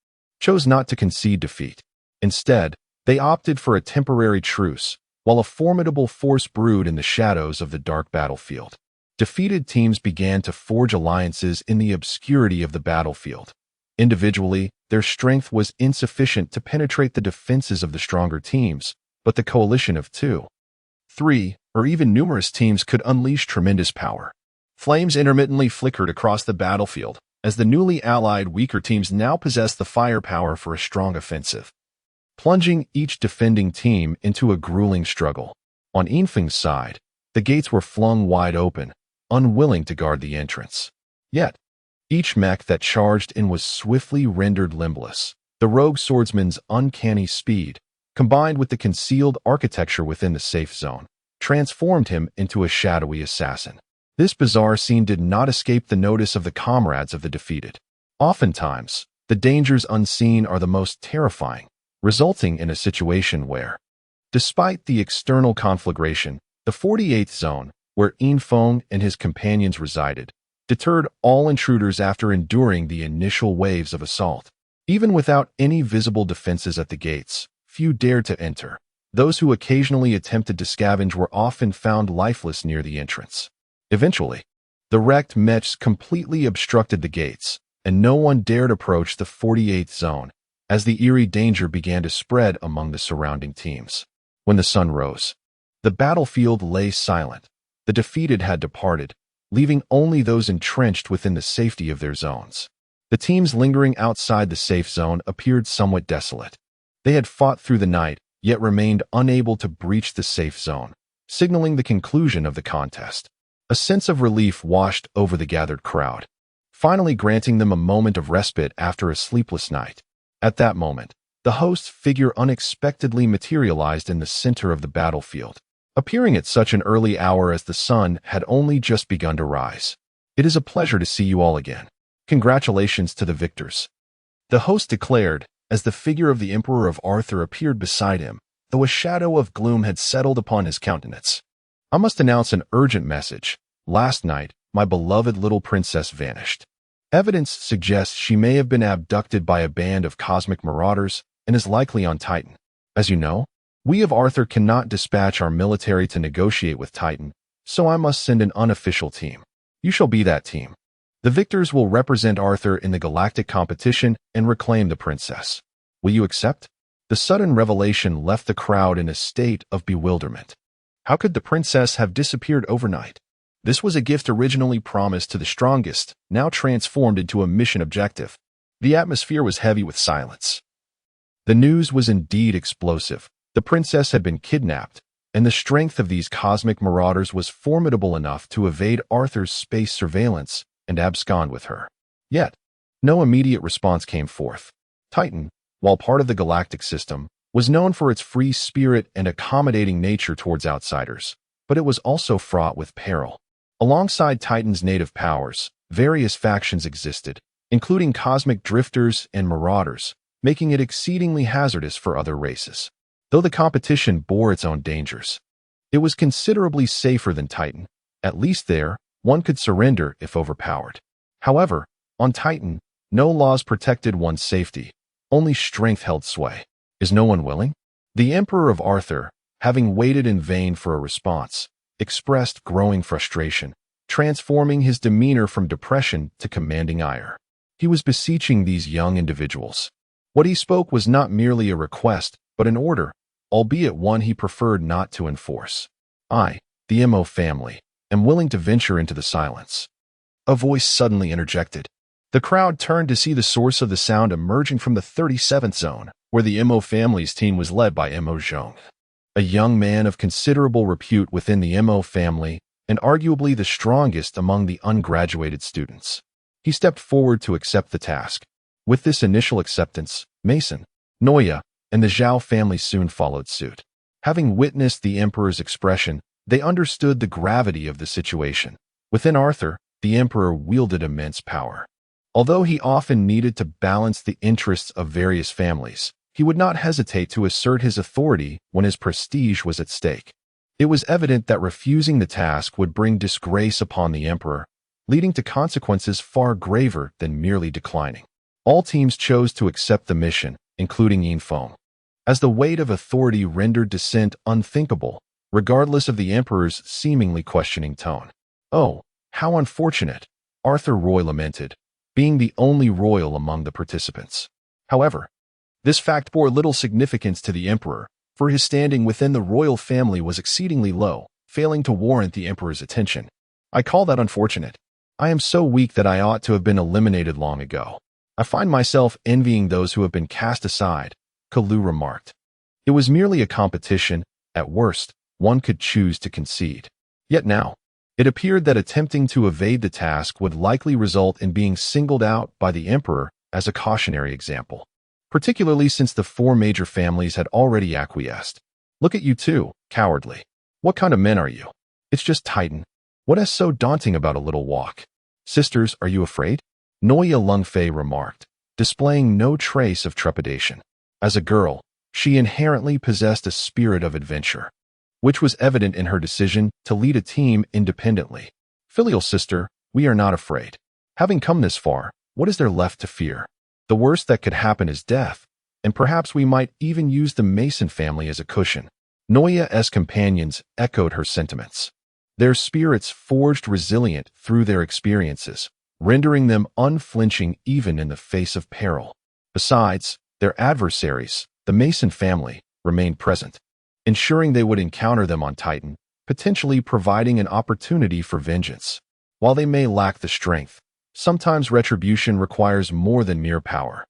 chose not to concede defeat. Instead, they opted for a temporary truce, while a formidable force brewed in the shadows of the dark battlefield. Defeated teams began to forge alliances in the obscurity of the battlefield. Individually, their strength was insufficient to penetrate the defenses of the stronger teams, but the coalition of 2, 3, or even numerous teams could unleash tremendous power. Flames intermittently flickered across the battlefield, as the newly allied weaker teams now possessed the firepower for a strong offensive, plunging each defending team into a grueling struggle. On Infeng's side, the gates were flung wide open, unwilling to guard the entrance. Yet, each mech that charged in was swiftly rendered limbless. The rogue swordsman's uncanny speed, combined with the concealed architecture within the safe zone, transformed him into a shadowy assassin. This bizarre scene did not escape the notice of the comrades of the defeated. Oftentimes, the dangers unseen are the most terrifying, resulting in a situation where, despite the external conflagration, the 48th zone, where Infong and his companions resided, deterred all intruders after enduring the initial waves of assault. Even without any visible defenses at the gates, few dared to enter. Those who occasionally attempted to scavenge were often found lifeless near the entrance. Eventually, the wrecked mechs completely obstructed the gates, and no one dared approach the 48th zone, as the eerie danger began to spread among the surrounding teams. When the sun rose, the battlefield lay silent. The defeated had departed, leaving only those entrenched within the safety of their zones. The teams lingering outside the safe zone appeared somewhat desolate. They had fought through the night, yet remained unable to breach the safe zone, signaling the conclusion of the contest. A sense of relief washed over the gathered crowd. finally granting them a moment of respite after a sleepless night. At that moment, the host's figure unexpectedly materialized in the center of the battlefield, appearing at such an early hour as the sun had only just begun to rise. "It is a pleasure to see you all again. Congratulations to the victors," the host declared, as the figure of the Emperor of Arthur appeared beside him, though a shadow of gloom had settled upon his countenance. "I must announce an urgent message. Last night, my beloved little princess vanished. Evidence suggests she may have been abducted by a band of cosmic marauders and is likely on Titan. As you know, we of Arthur cannot dispatch our military to negotiate with Titan, so I must send an unofficial team. You shall be that team. The victors will represent Arthur in the galactic competition and reclaim the princess. Will you accept?" The sudden revelation left the crowd in a state of bewilderment. How could the princess have disappeared overnight? This was a gift originally promised to the strongest, now transformed into a mission objective. The atmosphere was heavy with silence. The news was indeed explosive. The princess had been kidnapped, and the strength of these cosmic marauders was formidable enough to evade Arthur's space surveillance and abscond with her. Yet, no immediate response came forth. Titan, while part of the galactic system, was known for its free spirit and accommodating nature towards outsiders, but it was also fraught with peril. Alongside Titan's native powers, various factions existed, including cosmic drifters and marauders, making it exceedingly hazardous for other races. Though the competition bore its own dangers, it was considerably safer than Titan. At least there, one could surrender if overpowered. However, on Titan, no laws protected one's safety, only strength held sway. Is no one willing? The Emperor of Arthur, having waited in vain for a response, expressed growing frustration, transforming his demeanor from depression to commanding ire. He was beseeching these young individuals. What he spoke was not merely a request, but an order, albeit one he preferred not to enforce. "I, the MO family, am willing to venture into the silence," a voice suddenly interjected. The crowd turned to see the source of the sound emerging from the 37th zone, where the MO family's team was led by MO Zhong, a young man of considerable repute within the MO family and arguably the strongest among the ungraduated students. He stepped forward to accept the task. With this initial acceptance, Mason, Noya, and the Zhao family soon followed suit. Having witnessed the Emperor's expression, they understood the gravity of the situation. Within Arthur, the Emperor wielded immense power. Although he often needed to balance the interests of various families, he would not hesitate to assert his authority when his prestige was at stake. It was evident that refusing the task would bring disgrace upon the Emperor, leading to consequences far graver than merely declining. All teams chose to accept the mission, including Yinfeng, as the weight of authority rendered dissent unthinkable, regardless of the Emperor's seemingly questioning tone. "Oh, how unfortunate," Arthur Roy lamented, being the only royal among the participants. However, this fact bore little significance to the Emperor, for his standing within the royal family was exceedingly low, failing to warrant the Emperor's attention. "I call that unfortunate. I am so weak that I ought to have been eliminated long ago. I find myself envying those who have been cast aside," Kalu remarked. It was merely a competition. At worst, one could choose to concede. Yet now, it appeared that attempting to evade the task would likely result in being singled out by the Emperor as a cautionary example, particularly since the four major families had already acquiesced. "Look at you two, cowardly. What kind of men are you? It's just Titan. What is so daunting about a little walk? Sisters, are you afraid?" Noya Lungfei remarked, displaying no trace of trepidation. As a girl, she inherently possessed a spirit of adventure, which was evident in her decision to lead a team independently. "Filial sister, we are not afraid. Having come this far, what is there left to fear? The worst that could happen is death, and perhaps we might even use the Mason family as a cushion." Noya's companions echoed her sentiments. Their spirits forged resilient through their experiences, rendering them unflinching even in the face of peril. Besides, their adversaries, the Mason family, remained present, ensuring they would encounter them on Titan, potentially providing an opportunity for vengeance. While they may lack the strength, sometimes retribution requires more than mere power.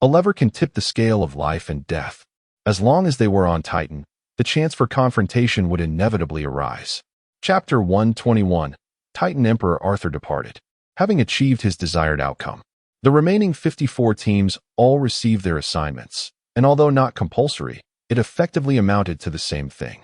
A lever can tip the scale of life and death. As long as they were on Titan, the chance for confrontation would inevitably arise. Chapter 121. Titan Emperor Arthur departed. having achieved his desired outcome. The remaining 54 teams all received their assignments, and although not compulsory, it effectively amounted to the same thing.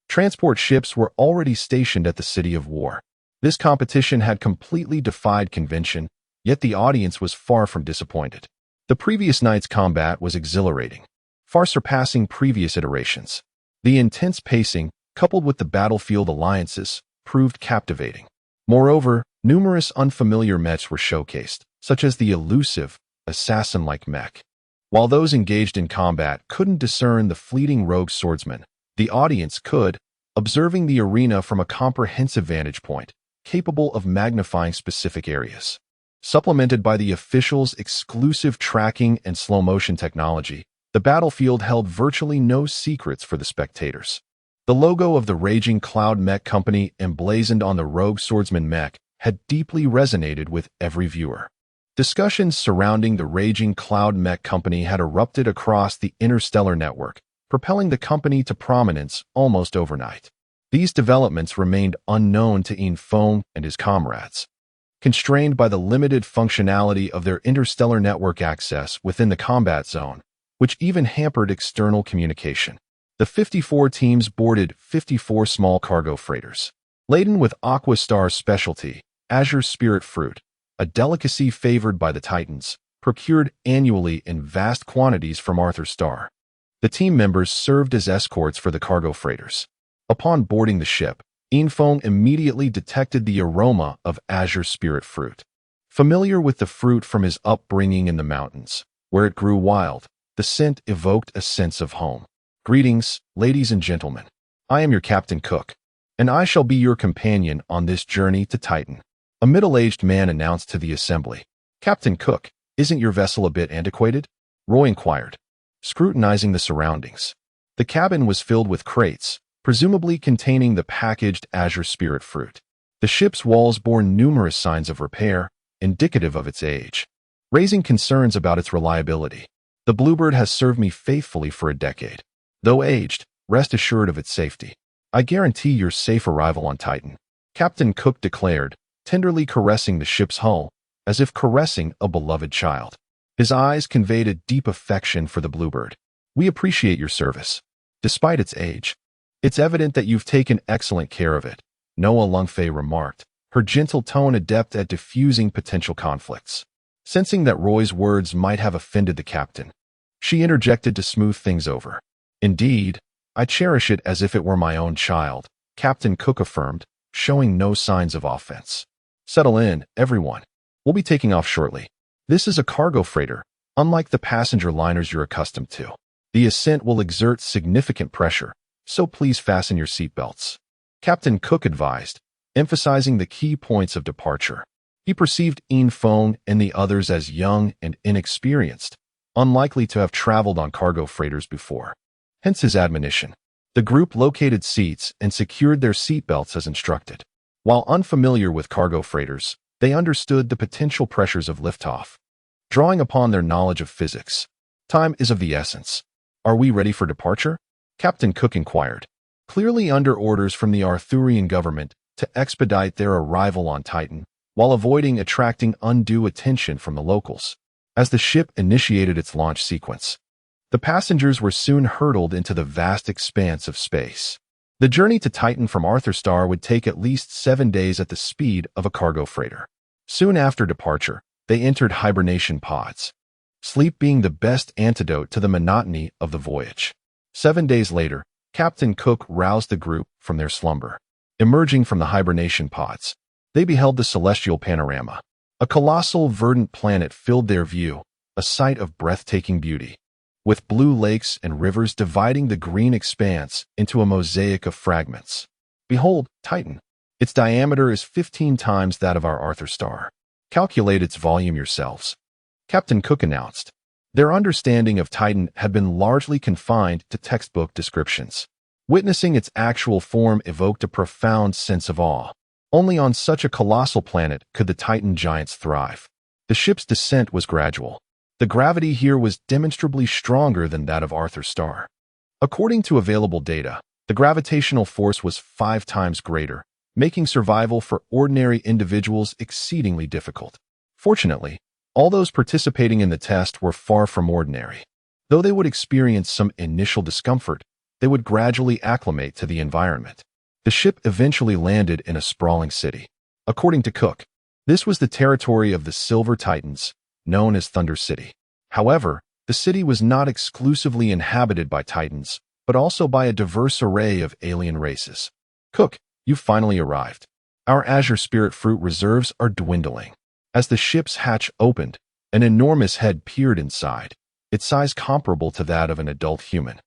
Transport ships were already stationed at the City of War. This competition had completely defied convention, yet the audience was far from disappointed. The previous night's combat was exhilarating, far surpassing previous iterations. The intense pacing, coupled with the battlefield alliances, proved captivating. Moreover, numerous unfamiliar mechs were showcased, such as the elusive, assassin-like mech. While those engaged in combat couldn't discern the fleeting rogue swordsman, the audience could, observing the arena from a comprehensive vantage point, capable of magnifying specific areas. Supplemented by the officials' exclusive tracking and slow-motion technology, the battlefield held virtually no secrets for the spectators. The logo of the Raging Cloud Mech Company emblazoned on the Rogue Swordsman mech had deeply resonated with every viewer. Discussions surrounding the Raging Cloud Mech Company had erupted across the interstellar network, propelling the company to prominence almost overnight. These developments remained unknown to Infiltration and his comrades. Constrained by the limited functionality of their interstellar network access within the combat zone, which even hampered external communication, the 54 teams boarded 54 small cargo freighters. Laden with Aqua Star's specialty, Azure Spirit Fruit, a delicacy favored by the Titans, procured annually in vast quantities from Arthur Starr. The team members served as escorts for the cargo freighters. Upon boarding the ship, Infiltration immediately detected the aroma of Azure Spirit Fruit. Familiar with the fruit from his upbringing in the mountains, where it grew wild, the scent evoked a sense of home. Greetings, ladies and gentlemen. I am your Captain Cook, and I shall be your companion on this journey to Titan. A middle-aged man announced to the assembly. Captain Cook, isn't your vessel a bit antiquated? Roy inquired, scrutinizing the surroundings. The cabin was filled with crates, presumably containing the packaged Azure Spirit Fruit. The ship's walls bore numerous signs of repair, indicative of its age, raising concerns about its reliability. The Bluebird has served me faithfully for a decade. Though aged, rest assured of its safety. I guarantee your safe arrival on Titan, Captain Cook declared, tenderly caressing the ship's hull, as if caressing a beloved child. His eyes conveyed a deep affection for the Bluebird. We appreciate your service. Despite its age, it's evident that you've taken excellent care of it, Noah Lungfei remarked, her gentle tone adept at diffusing potential conflicts. Sensing that Roy's words might have offended the captain, she interjected to smooth things over. Indeed, I cherish it as if it were my own child, Captain Cook affirmed, showing no signs of offense. Settle in, everyone. We'll be taking off shortly. This is a cargo freighter, unlike the passenger liners you're accustomed to. The ascent will exert significant pressure, so please fasten your seatbelts, Captain Cook advised, emphasizing the key points of departure. He perceived Infiltration and the others as young and inexperienced, unlikely to have traveled on cargo freighters before. Hence his admonition. The group located seats and secured their seatbelts as instructed. While unfamiliar with cargo freighters, they understood the potential pressures of liftoff. Drawing upon their knowledge of physics, time is of the essence. Are we ready for departure? Captain Cook inquired, clearly under orders from the Arthurian government to expedite their arrival on Titan, while avoiding attracting undue attention from the locals. As the ship initiated its launch sequence, the passengers were soon hurtled into the vast expanse of space. The journey to Titan from Arthur Starr would take at least 7 days at the speed of a cargo freighter. Soon after departure, they entered hibernation pods, sleep being the best antidote to the monotony of the voyage. 7 days later, Captain Cook roused the group from their slumber. Emerging from the hibernation pods, they beheld the celestial panorama. A colossal verdant planet filled their view, a sight of breathtaking beauty, with blue lakes and rivers dividing the green expanse into a mosaic of fragments. Behold, Titan. Its diameter is 15 times that of our Arthur Starr. Calculate its volume yourselves, Captain Cook announced. Their understanding of Titan had been largely confined to textbook descriptions. Witnessing its actual form evoked a profound sense of awe. Only on such a colossal planet could the Titan giants thrive. The ship's descent was gradual. The gravity here was demonstrably stronger than that of Arthur Starr. According to available data, the gravitational force was 5 times greater, making survival for ordinary individuals exceedingly difficult. Fortunately, all those participating in the test were far from ordinary. Though they would experience some initial discomfort, they would gradually acclimate to the environment. The ship eventually landed in a sprawling city. According to Cook, this was the territory of the Silver Titans, known as Thunder City. However, the city was not exclusively inhabited by Titans, but also by a diverse array of alien races. Cook, you've finally arrived. Our Azure Spirit Fruit reserves are dwindling. As the ship's hatch opened, an enormous head peered inside, its size comparable to that of an adult human.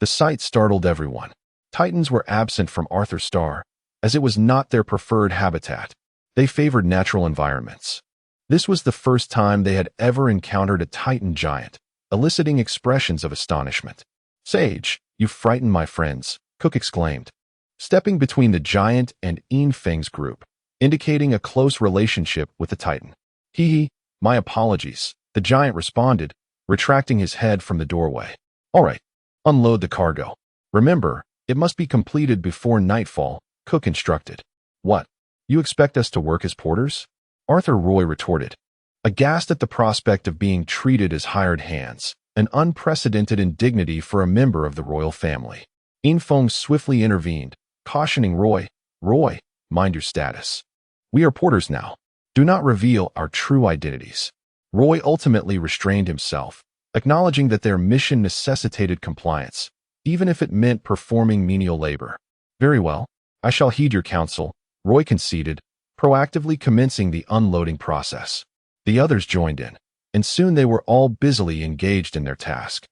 The sight startled everyone. Titans were absent from Arthur Star, as it was not their preferred habitat. They favored natural environments. This was the first time they had ever encountered a Titan giant, eliciting expressions of astonishment. "Sage, you frightened my friends," Cook exclaimed, stepping between the giant and Feng's group, indicating a close relationship with the Titan. "Hee, my apologies," the giant responded, retracting his head from the doorway. "All right, unload the cargo. Remember, it must be completed before nightfall," Cook instructed. "What? You expect us to work as porters?" Arthur Roy retorted, aghast at the prospect of being treated as hired hands, an unprecedented indignity for a member of the royal family. Feng swiftly intervened, cautioning Roy, mind your status. We are porters now. Do not reveal our true identities." Roy ultimately restrained himself, acknowledging that their mission necessitated compliance, even if it meant performing menial labor. "Very well, I shall heed your counsel," Roy conceded, proactively commencing the unloading process. The others joined in, and soon they were all busily engaged in their task.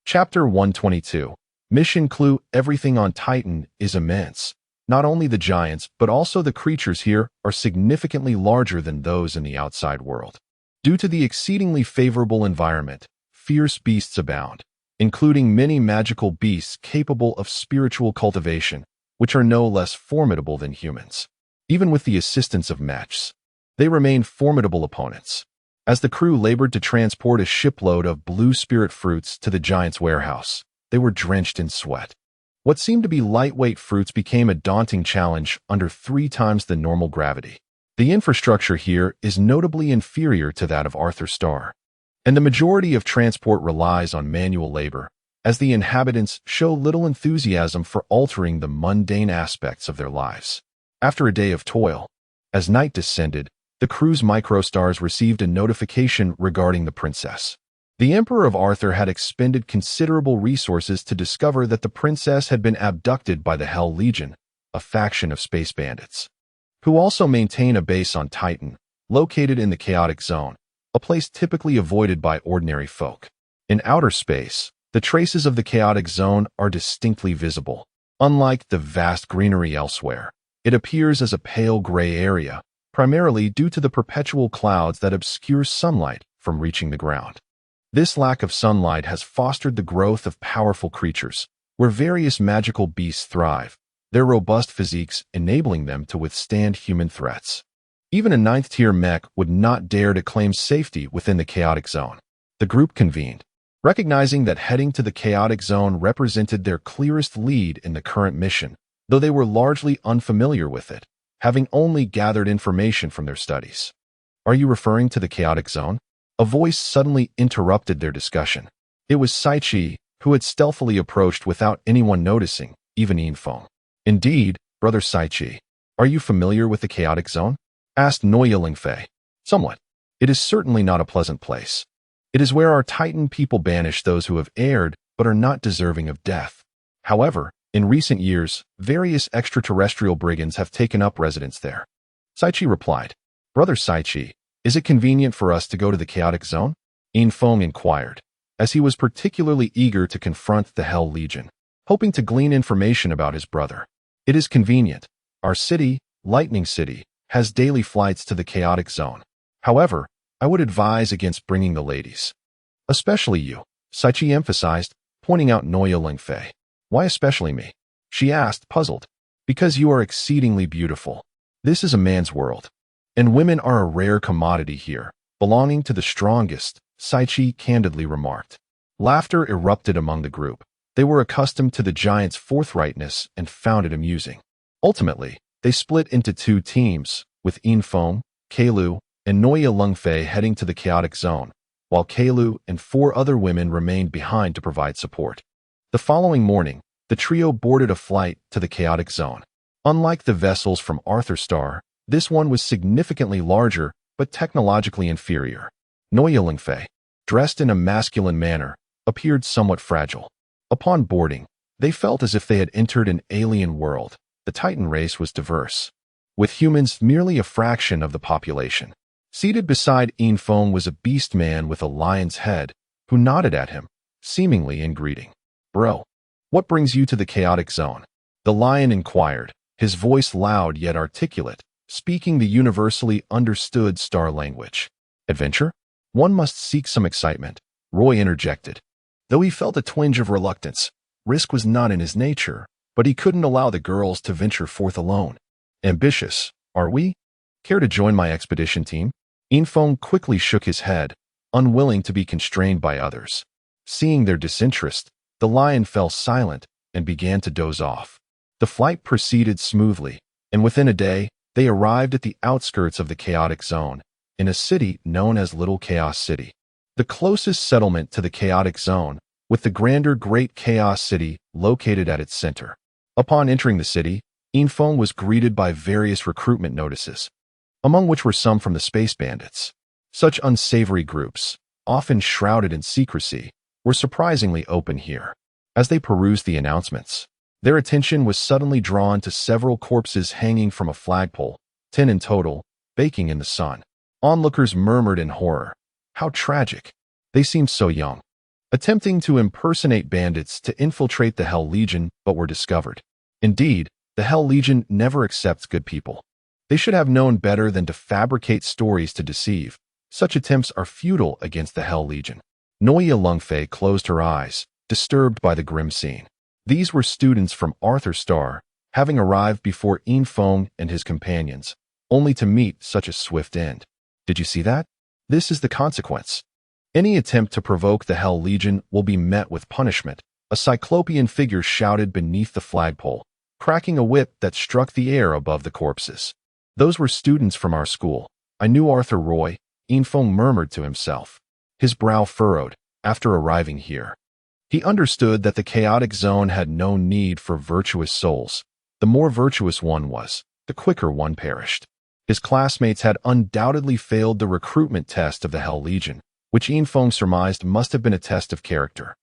Chapter 122. Mission Clue: Everything on Titan is immense. Not only the giants, but also the creatures here are significantly larger than those in the outside world. Due to the exceedingly favorable environment, fierce beasts abound, including many magical beasts capable of spiritual cultivation, which are no less formidable than humans. Even with the assistance of Mechs, they remain formidable opponents. As the crew labored to transport a shipload of blue spirit fruits to the giant's warehouse, they were drenched in sweat. What seemed to be lightweight fruits became a daunting challenge under 3 times the normal gravity. The infrastructure here is notably inferior to that of Arthur Star, and the majority of transport relies on manual labor, as the inhabitants show little enthusiasm for altering the mundane aspects of their lives. After a day of toil, as night descended, the crew's microstars received a notification regarding the princess. The Emperor of Arthur had expended considerable resources to discover that the princess had been abducted by the Hell Legion, a faction of space bandits, who also maintain a base on Titan, located in the Chaotic Zone, a place typically avoided by ordinary folk. In outer space, the traces of the Chaotic Zone are distinctly visible. Unlike the vast greenery elsewhere, it appears as a pale gray area, primarily due to the perpetual clouds that obscure sunlight from reaching the ground. This lack of sunlight has fostered the growth of powerful creatures, where various magical beasts thrive, their robust physiques enabling them to withstand human threats. Even a 9th-tier mech would not dare to claim safety within the Chaotic Zone. The group convened, recognizing that heading to the Chaotic Zone represented their clearest lead in the current mission, though they were largely unfamiliar with it, having only gathered information from their studies. "Are you referring to the Chaotic Zone?" A voice suddenly interrupted their discussion. It was Saichi, who had stealthily approached without anyone noticing, even Infiltration. "Indeed, Brother Saichi. Are you familiar with the Chaotic Zone?" asked Noya Lingfei. "Somewhat. It is certainly not a pleasant place. It is where our Titan people banish those who have erred but are not deserving of death. However, in recent years, various extraterrestrial brigands have taken up residence there." Saichi replied. "Brother Saichi, is it convenient for us to go to the Chaotic Zone?" Infiltration inquired, as he was particularly eager to confront the Hell Legion, hoping to glean information about his brother. "It is convenient. Our city, Lightning City, has daily flights to the Chaotic Zone. However, I would advise against bringing the ladies. Especially you," Saichi emphasized, pointing out Noya Lingfei. "Why especially me?" she asked, puzzled. "Because you are exceedingly beautiful. This is a man's world, and women are a rare commodity here, belonging to the strongest," Saichi candidly remarked. Laughter erupted among the group. They were accustomed to the giant's forthrightness and found it amusing. Ultimately, They split into two teams, with Infong, Keilu, and Noya Lungfei heading to the chaotic zone, while Keilu and 4 other women remained behind to provide support. The following morning, the trio boarded a flight to the chaotic zone. Unlike the vessels from Arthur Star, this one was significantly larger but technologically inferior. Noya Lungfei, dressed in a masculine manner, appeared somewhat fragile. Upon boarding, they felt as if they had entered an alien world. The Titan race was diverse, with humans merely a fraction of the population. Seated beside Infong was a beast man with a lion's head, who nodded at him, seemingly in greeting. "Bro, what brings you to the chaotic zone?" The lion inquired, his voice loud yet articulate, speaking the universally understood star language. "Adventure? One must seek some excitement," Roy interjected. Though he felt a twinge of reluctance, risk was not in his nature, but he couldn't allow the girls to venture forth alone. "Ambitious, are we? Care to join my expedition team?" Infong quickly shook his head, unwilling to be constrained by others. Seeing their disinterest, the lion fell silent and began to doze off. The flight proceeded smoothly, and within a day, they arrived at the outskirts of the chaotic zone, in a city known as Little Chaos City, the closest settlement to the chaotic zone, with the grander Great Chaos City located at its center. Upon entering the city, Infong was greeted by various recruitment notices, among which were some from the Space Bandits. Such unsavory groups, often shrouded in secrecy, were surprisingly open here. As they perused the announcements, their attention was suddenly drawn to several corpses hanging from a flagpole, 10 in total, baking in the sun. Onlookers murmured in horror. How tragic. They seemed so young. Attempting to impersonate bandits to infiltrate the Hell Legion, but were discovered. Indeed, the Hell Legion never accepts good people. They should have known better than to fabricate stories to deceive. Such attempts are futile against the Hell Legion. Noya Lungfei closed her eyes, disturbed by the grim scene. These were students from Arthur Star, having arrived before Infong and his companions, only to meet such a swift end. Did you see that? This is the consequence. Any attempt to provoke the Hell Legion will be met with punishment, a cyclopean figure shouted beneath the flagpole, cracking a whip that struck the air above the corpses. "Those were students from our school. I knew Arthur Roy," Infong murmured to himself. His brow furrowed after arriving here. He understood that the chaotic zone had no need for virtuous souls. The more virtuous one was, the quicker one perished. His classmates had undoubtedly failed the recruitment test of the Hell Legion, which Infong surmised must have been a test of character,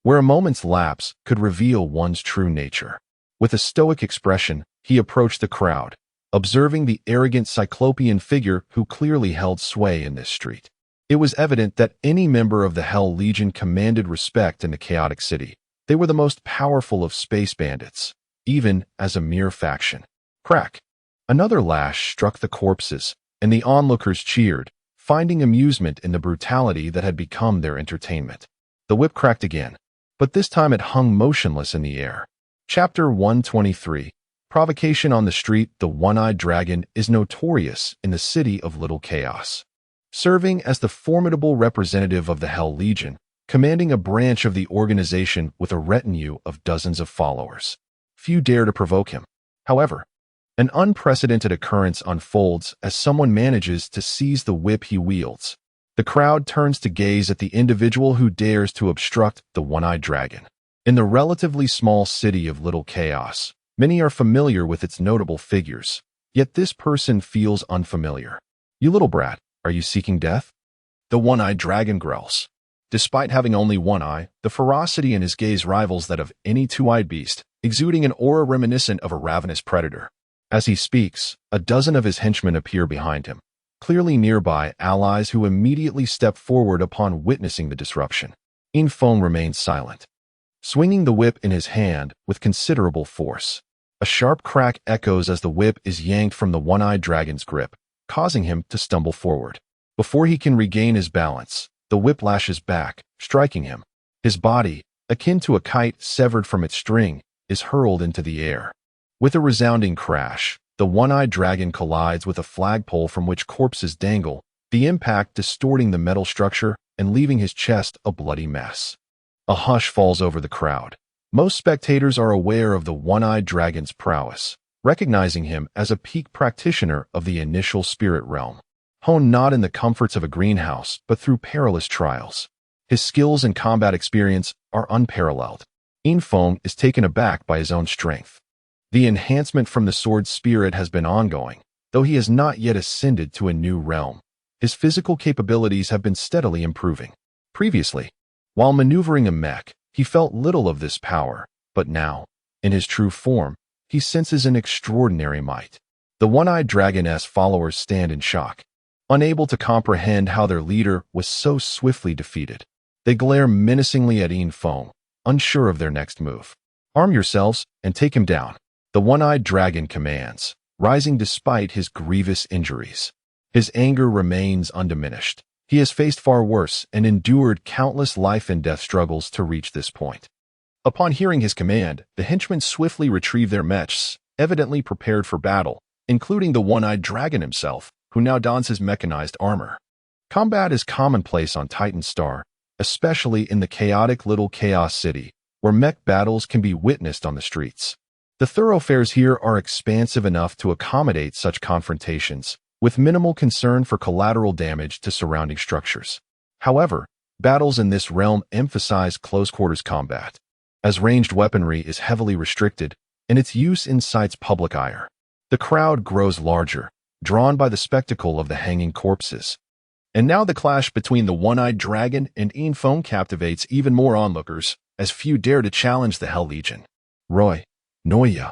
where a moment's lapse could reveal one's true nature. With a stoic expression, he approached the crowd, observing the arrogant cyclopean figure who clearly held sway in this street. It was evident that any member of the Hell Legion commanded respect in the chaotic city. They were the most powerful of space bandits, even as a mere faction. Crack! Another lash struck the corpses, and the onlookers cheered, finding amusement in the brutality that had become their entertainment. The whip cracked again, but this time it hung motionless in the air. Chapter 123. Provocation on the street. The one-eyed dragon is notorious in the city of Little Chaos. Serving as the formidable representative of the Hell Legion, commanding a branch of the organization with a retinue of dozens of followers. Few dare to provoke him. However, an unprecedented occurrence unfolds as someone manages to seize the whip he wields. The crowd turns to gaze at the individual who dares to obstruct the one-eyed dragon. In the relatively small city of Little Chaos, many are familiar with its notable figures, yet this person feels unfamiliar. "You little brat, are you seeking death?" The one-eyed dragon growls. Despite having only one eye, the ferocity in his gaze rivals that of any two-eyed beast, exuding an aura reminiscent of a ravenous predator. As he speaks, a dozen of his henchmen appear behind him, clearly nearby allies who immediately step forward upon witnessing the disruption. Infong remains silent, swinging the whip in his hand with considerable force. A sharp crack echoes as the whip is yanked from the one-eyed dragon's grip, causing him to stumble forward. Before he can regain his balance, the whip lashes back, striking him. His body, akin to a kite severed from its string, is hurled into the air. With a resounding crash, the one-eyed dragon collides with a flagpole from which corpses dangle, the impact distorting the metal structure and leaving his chest a bloody mess. A hush falls over the crowd. Most spectators are aware of the one-eyed dragon's prowess, recognizing him as a peak practitioner of the initial spirit realm, honed not in the comforts of a greenhouse, but through perilous trials. His skills and combat experience are unparalleled. Infiltration is taken aback by his own strength. The enhancement from the sword spirit has been ongoing, though he has not yet ascended to a new realm. His physical capabilities have been steadily improving. Previously, while maneuvering a mech, he felt little of this power, but now, in his true form, he senses an extraordinary might. The one-eyed dragon's followers stand in shock, unable to comprehend how their leader was so swiftly defeated. They glare menacingly at Infiltration, unsure of their next move. "Arm yourselves and take him down," the one-eyed dragon commands, rising despite his grievous injuries. His anger remains undiminished. He has faced far worse and endured countless life-and-death struggles to reach this point. Upon hearing his command, the henchmen swiftly retrieve their mechs, evidently prepared for battle, including the one-eyed dragon himself, who now dons his mechanized armor. Combat is commonplace on Titan Star, especially in the chaotic little Chaos City, where mech battles can be witnessed on the streets. The thoroughfares here are expansive enough to accommodate such confrontations, with minimal concern for collateral damage to surrounding structures. However, battles in this realm emphasize close-quarters combat, as ranged weaponry is heavily restricted, and its use incites public ire. The crowd grows larger, drawn by the spectacle of the hanging corpses. And now the clash between the one-eyed dragon and Infiltration captivates even more onlookers, as few dare to challenge the Hell Legion. Roy, Noya,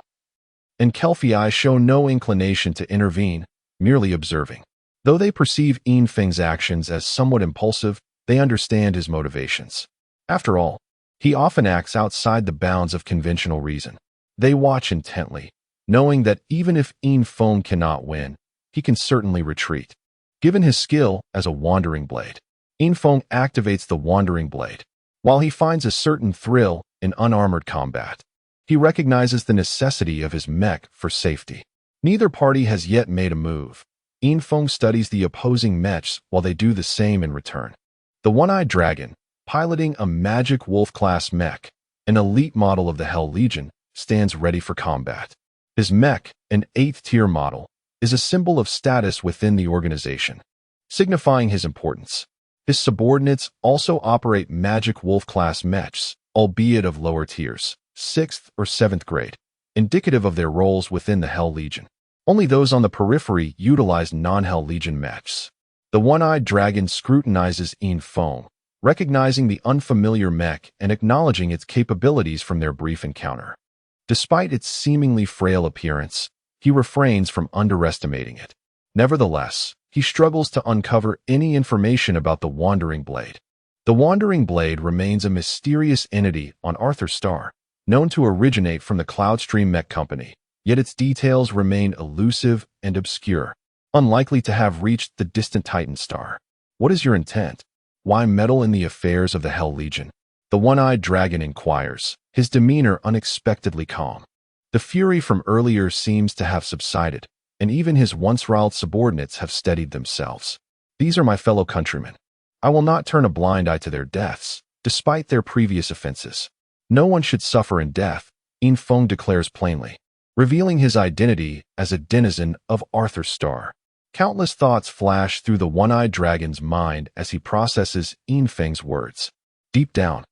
and Kelphi show no inclination to intervene, merely observing. Though they perceive Infiltration's actions as somewhat impulsive, they understand his motivations. After all, he often acts outside the bounds of conventional reason. They watch intently, knowing that even if Infiltration cannot win, he can certainly retreat. Given his skill as a wandering blade, Infiltration activates the wandering blade. While he finds a certain thrill in unarmored combat, he recognizes the necessity of his mech for safety. Neither party has yet made a move. Infiltration studies the opposing mechs while they do the same in return. The one-eyed dragon, piloting a Magic Wolf-class mech, an elite model of the Hell Legion, stands ready for combat. His mech, an 8th-tier model, is a symbol of status within the organization, signifying his importance. His subordinates also operate Magic Wolf-class mechs, albeit of lower tiers, 6th or 7th grade, indicative of their roles within the Hell Legion. Only those on the periphery utilize non-Hell Legion mechs. The one-eyed dragon scrutinizes Infiltration, recognizing the unfamiliar mech and acknowledging its capabilities from their brief encounter. Despite its seemingly frail appearance, he refrains from underestimating it. Nevertheless, he struggles to uncover any information about the Wandering Blade. The Wandering Blade remains a mysterious entity on Arthur Star, known to originate from the Cloudstream Mech Company, yet its details remain elusive and obscure, unlikely to have reached the distant Titan Star. What is your intent? Why meddle in the affairs of the Hell Legion? The one-eyed dragon inquires, his demeanor unexpectedly calm. The fury from earlier seems to have subsided, and even his once-riled subordinates have steadied themselves. These are my fellow countrymen. I will not turn a blind eye to their deaths, despite their previous offenses. No one should suffer in death, Infiltration declares plainly, revealing his identity as a denizen of Arthur Star. Countless thoughts flash through the one-eyed dragon's mind as he processes Infiltration's words. Deep down,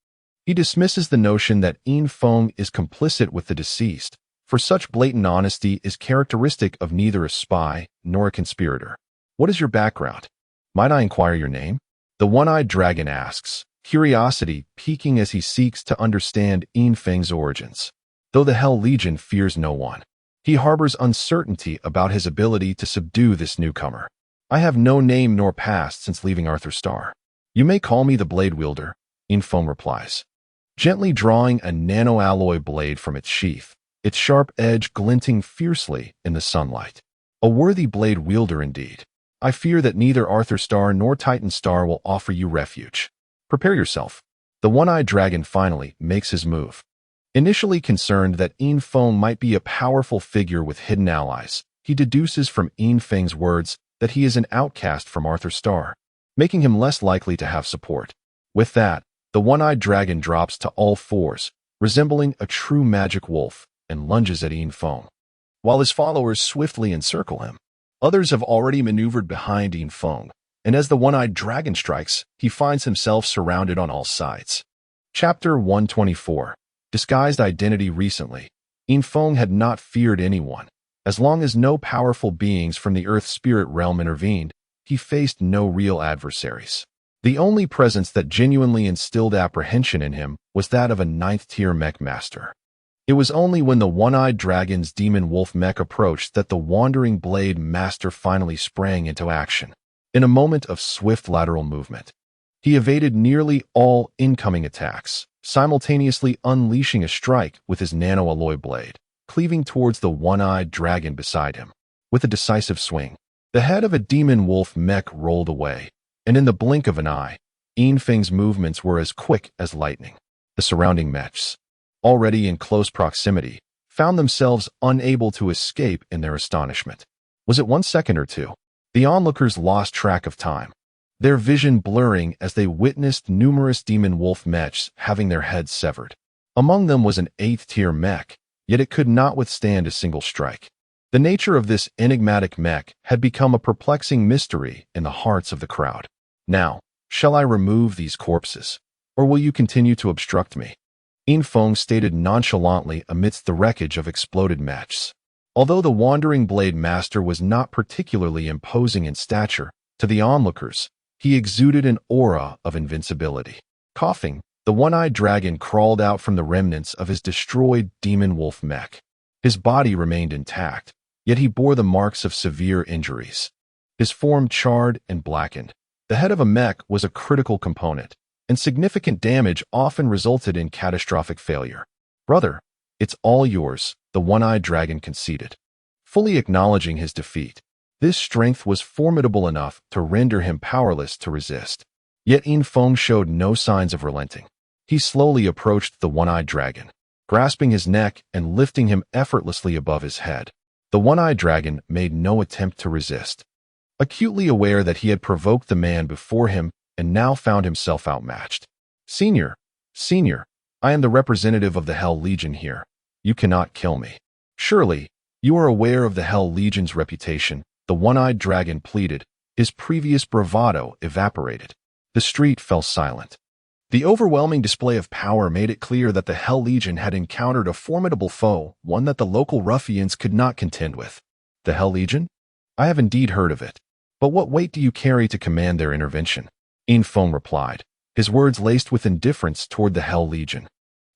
he dismisses the notion that Infiltration is complicit with the deceased, for such blatant honesty is characteristic of neither a spy nor a conspirator. What is your background? Might I inquire your name? The one-eyed dragon asks, curiosity piquing as he seeks to understand Infiltration's origins. Though the Hell Legion fears no one, he harbors uncertainty about his ability to subdue this newcomer. I have no name nor past since leaving Arthur Star. You may call me the Blade Wielder, Infiltration replies, gently drawing a nanoalloy blade from its sheath, its sharp edge glinting fiercely in the sunlight. A worthy blade wielder indeed. I fear that neither Arthur Star nor Titan Star will offer you refuge. Prepare yourself. The one-eyed dragon finally makes his move. Initially concerned that Infiltration might be a powerful figure with hidden allies, he deduces from Infiltration's words that he is an outcast from Arthur Star, making him less likely to have support. With that, the one-eyed dragon drops to all fours, resembling a true magic wolf, and lunges at Infiltration. while his followers swiftly encircle him. Others have already maneuvered behind Infiltration, and as the one-eyed dragon strikes, he finds himself surrounded on all sides. Chapter 124. Disguised Identity. Recently, Infiltration had not feared anyone. As long as no powerful beings from the Earth spirit realm intervened, he faced no real adversaries. The only presence that genuinely instilled apprehension in him was that of a 9th-tier mech master. It was only when the one-eyed dragon's demon wolf mech approached that the wandering blade master finally sprang into action. In a moment of swift lateral movement, he evaded nearly all incoming attacks, simultaneously unleashing a strike with his nano-alloy blade, cleaving towards the one-eyed dragon beside him. With a decisive swing, the head of a demon wolf mech rolled away, and in the blink of an eye, Infiltration's movements were as quick as lightning. The surrounding Mechs, already in close proximity, found themselves unable to escape in their astonishment. Was it 1 second or two? The onlookers lost track of time, their vision blurring as they witnessed numerous demon wolf mechs having their heads severed. Among them was an 8th-tier mech, yet it could not withstand a single strike. The nature of this enigmatic mech had become a perplexing mystery in the hearts of the crowd. Now, shall I remove these corpses, or will you continue to obstruct me? Infiltration stated nonchalantly amidst the wreckage of exploded mechs. Although the wandering blade master was not particularly imposing in stature, to the onlookers, he exuded an aura of invincibility. Coughing, the one-eyed dragon crawled out from the remnants of his destroyed demon wolf mech. His body remained intact, yet he bore the marks of severe injuries. His form charred and blackened. The head of a mech was a critical component, and significant damage often resulted in catastrophic failure. "Brother, it's all yours," the one-eyed dragon conceded, fully acknowledging his defeat. This strength was formidable enough to render him powerless to resist. Yet Infiltration showed no signs of relenting. He slowly approached the one-eyed dragon, grasping his neck and lifting him effortlessly above his head. The one-eyed dragon made no attempt to resist, acutely aware that he had provoked the man before him and now found himself outmatched. Senior, I am the representative of the Hell Legion here. You cannot kill me. Surely, you are aware of the Hell Legion's reputation," the one-eyed dragon pleaded, his previous bravado evaporated. The street fell silent. The overwhelming display of power made it clear that the Hell Legion had encountered a formidable foe, one that the local ruffians could not contend with. The Hell Legion? I have indeed heard of it. But what weight do you carry to command their intervention? Infiltration replied, his words laced with indifference toward the Hell Legion,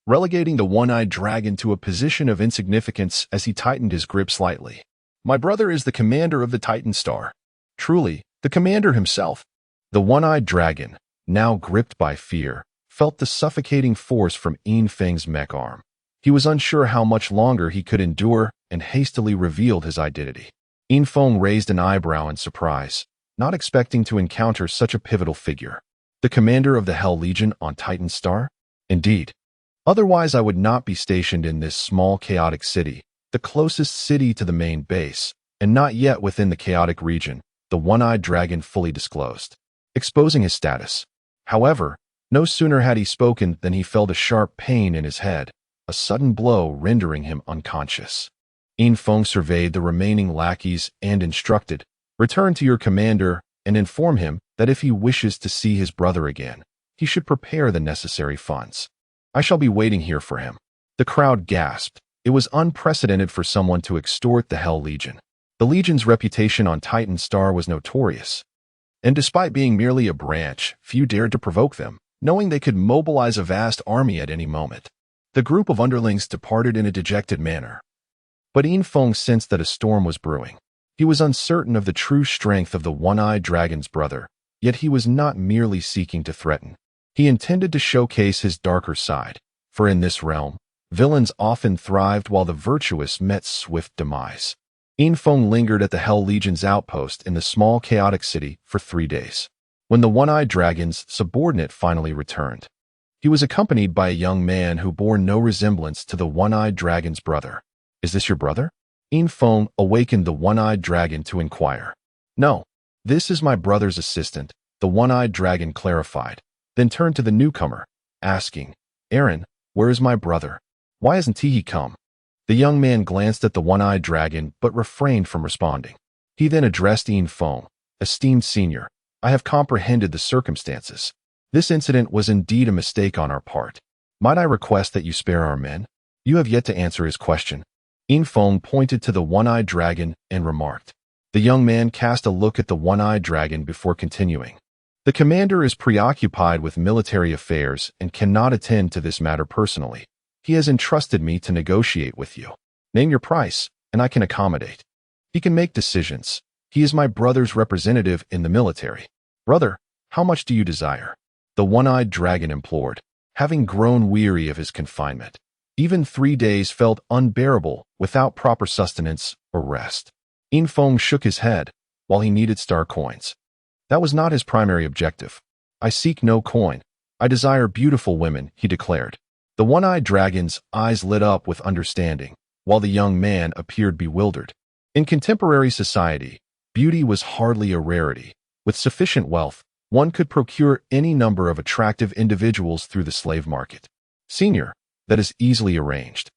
relegating the one-eyed dragon to a position of insignificance as he tightened his grip slightly. My brother is the commander of the Titan Star. Truly, the commander himself. The one-eyed dragon, now gripped by fear, felt the suffocating force from Infiltration's mech arm. He was unsure how much longer he could endure and hastily revealed his identity. Infiltration raised an eyebrow in surprise, not expecting to encounter such a pivotal figure. The commander of the Hell Legion on Titan Star? Indeed. Otherwise I would not be stationed in this small chaotic city, the closest city to the main base, and not yet within the chaotic region, the one-eyed dragon fully disclosed, exposing his status. However, no sooner had he spoken than he felt a sharp pain in his head, a sudden blow rendering him unconscious. Infiltration surveyed the remaining lackeys and instructed, "Return to your commander and inform him that if he wishes to see his brother again, he should prepare the necessary funds. I shall be waiting here for him." The crowd gasped. It was unprecedented for someone to extort the Hell Legion. The Legion's reputation on Titan Star was notorious, and despite being merely a branch, few dared to provoke them, knowing they could mobilize a vast army at any moment. The group of underlings departed in a dejected manner. But Infiltration sensed that a storm was brewing. He was uncertain of the true strength of the one-eyed dragon's brother, yet he was not merely seeking to threaten. He intended to showcase his darker side, for in this realm, villains often thrived while the virtuous met swift demise. Infiltration lingered at the Hell Legion's outpost in the small chaotic city for 3 days. When the one-eyed dragon's subordinate finally returned, he was accompanied by a young man who bore no resemblance to the one-eyed dragon's brother. "Is this your brother?" Infiltration awakened the one-eyed dragon to inquire. "No, this is my brother's assistant," the one-eyed dragon clarified, then turned to the newcomer, asking, "Aaron, where is my brother? Why hasn't he come?" The young man glanced at the one-eyed dragon but refrained from responding. He then addressed Infiltration. Esteemed senior, I have comprehended the circumstances. This incident was indeed a mistake on our part. Might I request that you spare our men? You have yet to answer his question. Infiltration pointed to the one-eyed dragon and remarked. The young man cast a look at the one-eyed dragon before continuing. The commander is preoccupied with military affairs and cannot attend to this matter personally. He has entrusted me to negotiate with you. Name your price, and I can accommodate. He can make decisions. He is my brother's representative in the military. Brother, how much do you desire? The one-eyed dragon implored, having grown weary of his confinement. Even 3 days felt unbearable without proper sustenance or rest. Infiltration shook his head, while he needed star coins. That was not his primary objective. I seek no coin. I desire beautiful women, he declared. The one-eyed dragon's eyes lit up with understanding, while the young man appeared bewildered. In contemporary society, beauty was hardly a rarity. With sufficient wealth, one could procure any number of attractive individuals through the slave market. Senior, that is easily arranged.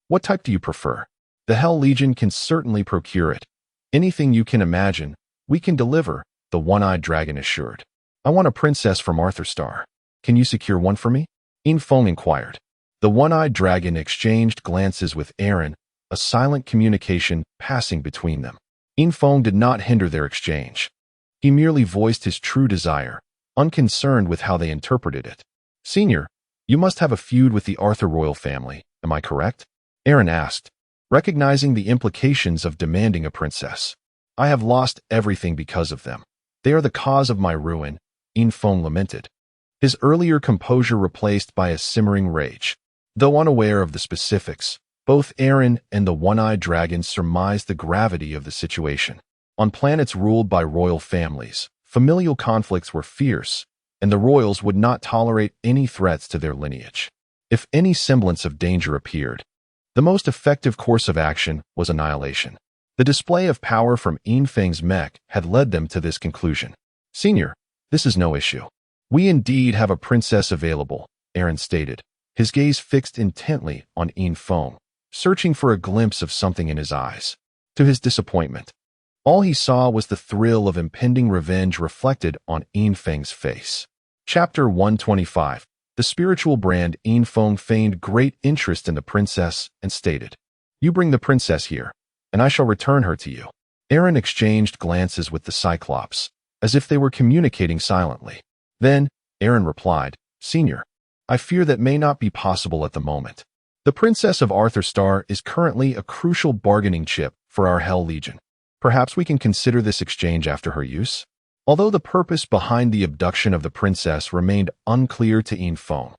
What type do you prefer? The Hell Legion can certainly procure it. Anything you can imagine, we can deliver, the one-eyed dragon assured. I want a princess from Arthur. Can you secure one for me? Infiltration inquired. The one-eyed dragon exchanged glances with Aaron, a silent communication passing between them. Infiltration did not hinder their exchange. He merely voiced his true desire, unconcerned with how they interpreted it. Senior, you must have a feud with the Arthur royal family, am I correct? Aaron asked, recognizing the implications of demanding a princess. I have lost everything because of them. They are the cause of my ruin, Infiltration lamented. His earlier composure replaced by a simmering rage. Though unaware of the specifics, both Aaron and the one-eyed dragon surmised the gravity of the situation. On planets ruled by royal families, familial conflicts were fierce, and the royals would not tolerate any threats to their lineage. If any semblance of danger appeared, the most effective course of action was annihilation. The display of power from Infiltration's mech had led them to this conclusion. Senior, this is no issue. We indeed have a princess available, Aaron stated, his gaze fixed intently on Infiltration, searching for a glimpse of something in his eyes. To his disappointment, all he saw was the thrill of impending revenge reflected on Infiltration's face. Chapter 125. The spiritual brand. Infiltration feigned great interest in the princess and stated, You bring the princess here, and I shall return her to you. Aaron exchanged glances with the Cyclops, as if they were communicating silently. Then, Aaron replied, Senior, I fear that may not be possible at the moment. The Princess of Arthur is currently a crucial bargaining chip for our Hell Legion. Perhaps we can consider this exchange after her use? Although the purpose behind the abduction of the princess remained unclear to Infiltration,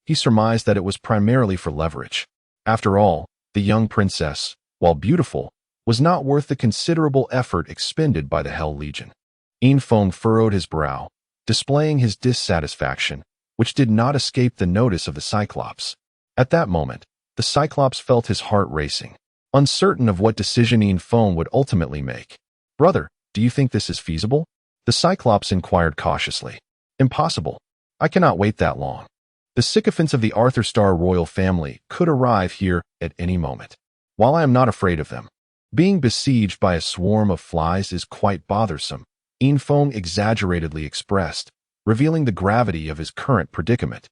he surmised that it was primarily for leverage. After all, the young princess, while beautiful, was not worth the considerable effort expended by the Hell Legion. Infiltration furrowed his brow, displaying his dissatisfaction, which did not escape the notice of the Cyclops. At that moment, the Cyclops felt his heart racing, uncertain of what decision Infiltration would ultimately make. Brother, do you think this is feasible? The Cyclops inquired cautiously. Impossible. I cannot wait that long. The sycophants of the Arthur royal family could arrive here at any moment. While I am not afraid of them, being besieged by a swarm of flies is quite bothersome, Infiltration exaggeratedly expressed, revealing the gravity of his current predicament.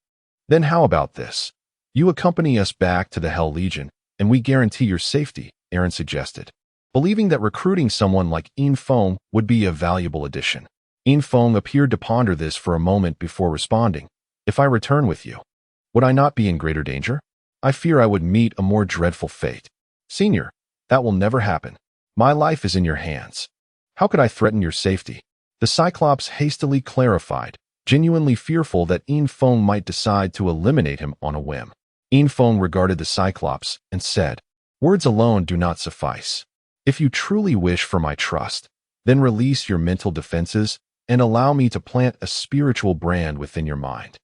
Then how about this? You accompany us back to the Hell Legion, and we guarantee your safety, Aaron suggested, believing that recruiting someone like Infiltration would be a valuable addition. Infiltration appeared to ponder this for a moment before responding. If I return with you, would I not be in greater danger? I fear I would meet a more dreadful fate. Senior, that will never happen. My life is in your hands. How could I threaten your safety? The Cyclops hastily clarified, genuinely fearful that Infiltration might decide to eliminate him on a whim. Infiltration regarded the Cyclops and said, Words alone do not suffice. If you truly wish for my trust, then release your mental defenses and allow me to plant a spiritual brand within your mind.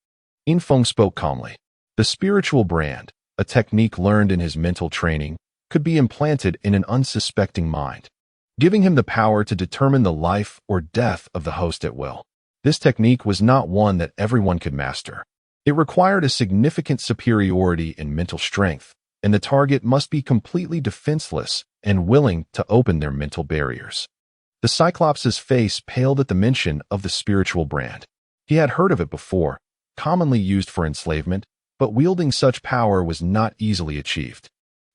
Infiltration spoke calmly. The spiritual brand, a technique learned in his mental training, could be implanted in an unsuspecting mind, giving him the power to determine the life or death of the host at will. This technique was not one that everyone could master. It required a significant superiority in mental strength, and the target must be completely defenseless and willing to open their mental barriers. The Cyclops' face paled at the mention of the spiritual brand. He had heard of it before, commonly used for enslavement, but wielding such power was not easily achieved.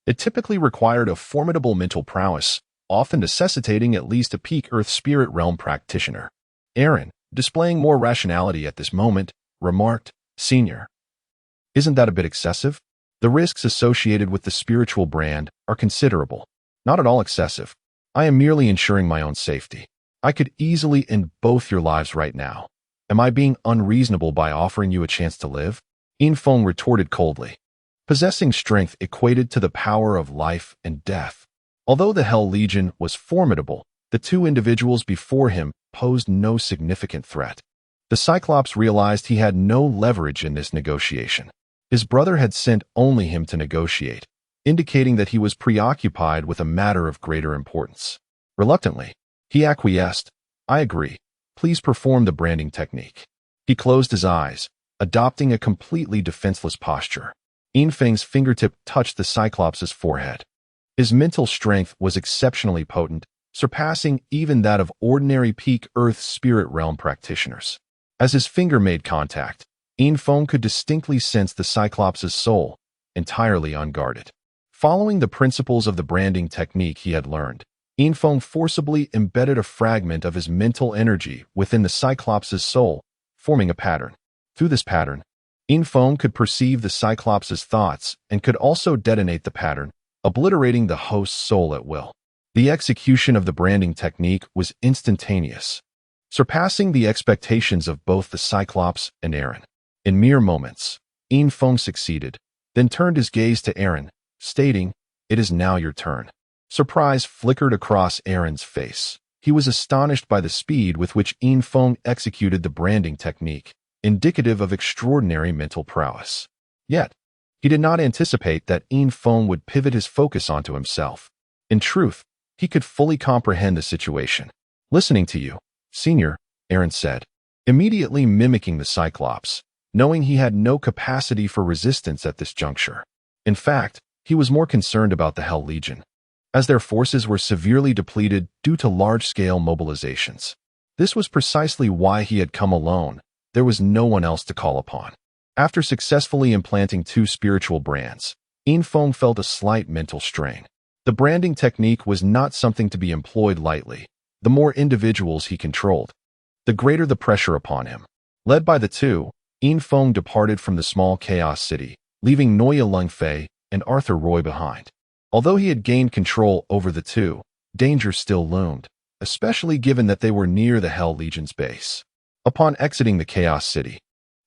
It typically required a formidable mental prowess, often necessitating at least a peak Earth spirit realm practitioner. Aaron, displaying more rationality at this moment, remarked, "Senior, isn't that a bit excessive? The risks associated with the spiritual brand are considerable." "Not at all excessive. I am merely ensuring my own safety. I could easily end both your lives right now. Am I being unreasonable by offering you a chance to live?" Infong retorted coldly. Possessing strength equated to the power of life and death. Although the Hell Legion was formidable, the two individuals before him posed no significant threat. The Cyclops realized he had no leverage in this negotiation. His brother had sent only him to negotiate, indicating that he was preoccupied with a matter of greater importance. Reluctantly, he acquiesced. "I agree. Please perform the branding technique." He closed his eyes, adopting a completely defenseless posture. Infeng's fingertip touched the Cyclops' forehead. His mental strength was exceptionally potent, surpassing even that of ordinary peak Earth spirit realm practitioners. As his finger made contact, Infeng could distinctly sense the Cyclops' soul, entirely unguarded. Following the principles of the branding technique he had learned, Infeng forcibly embedded a fragment of his mental energy within the Cyclops' soul, forming a pattern. Through this pattern, Infeng could perceive the Cyclops' thoughts and could also detonate the pattern, obliterating the host's soul at will. The execution of the branding technique was instantaneous, surpassing the expectations of both the Cyclops and Aaron. In mere moments, Infeng succeeded, then turned his gaze to Aaron, stating, "It is now your turn." Surprise flickered across Aaron's face. He was astonished by the speed with which Infeng executed the branding technique, indicative of extraordinary mental prowess. Yet, he did not anticipate that Infeng would pivot his focus onto himself. In truth, he could fully comprehend the situation. "Listening to you, Senior," Aaron said, immediately mimicking the Cyclops, knowing he had no capacity for resistance at this juncture. In fact, he was more concerned about the Hell Legion, as their forces were severely depleted due to large-scale mobilizations. This was precisely why he had come alone. There was no one else to call upon. After successfully implanting two spiritual brands, Infeng felt a slight mental strain. The branding technique was not something to be employed lightly. The more individuals he controlled, the greater the pressure upon him. Led by the two, Infeng departed from the small chaos city, leaving Noya Lungfei and Arthur Roy behind. Although he had gained control over the two, danger still loomed, especially given that they were near the Hell Legion's base. Upon exiting the Chaos City,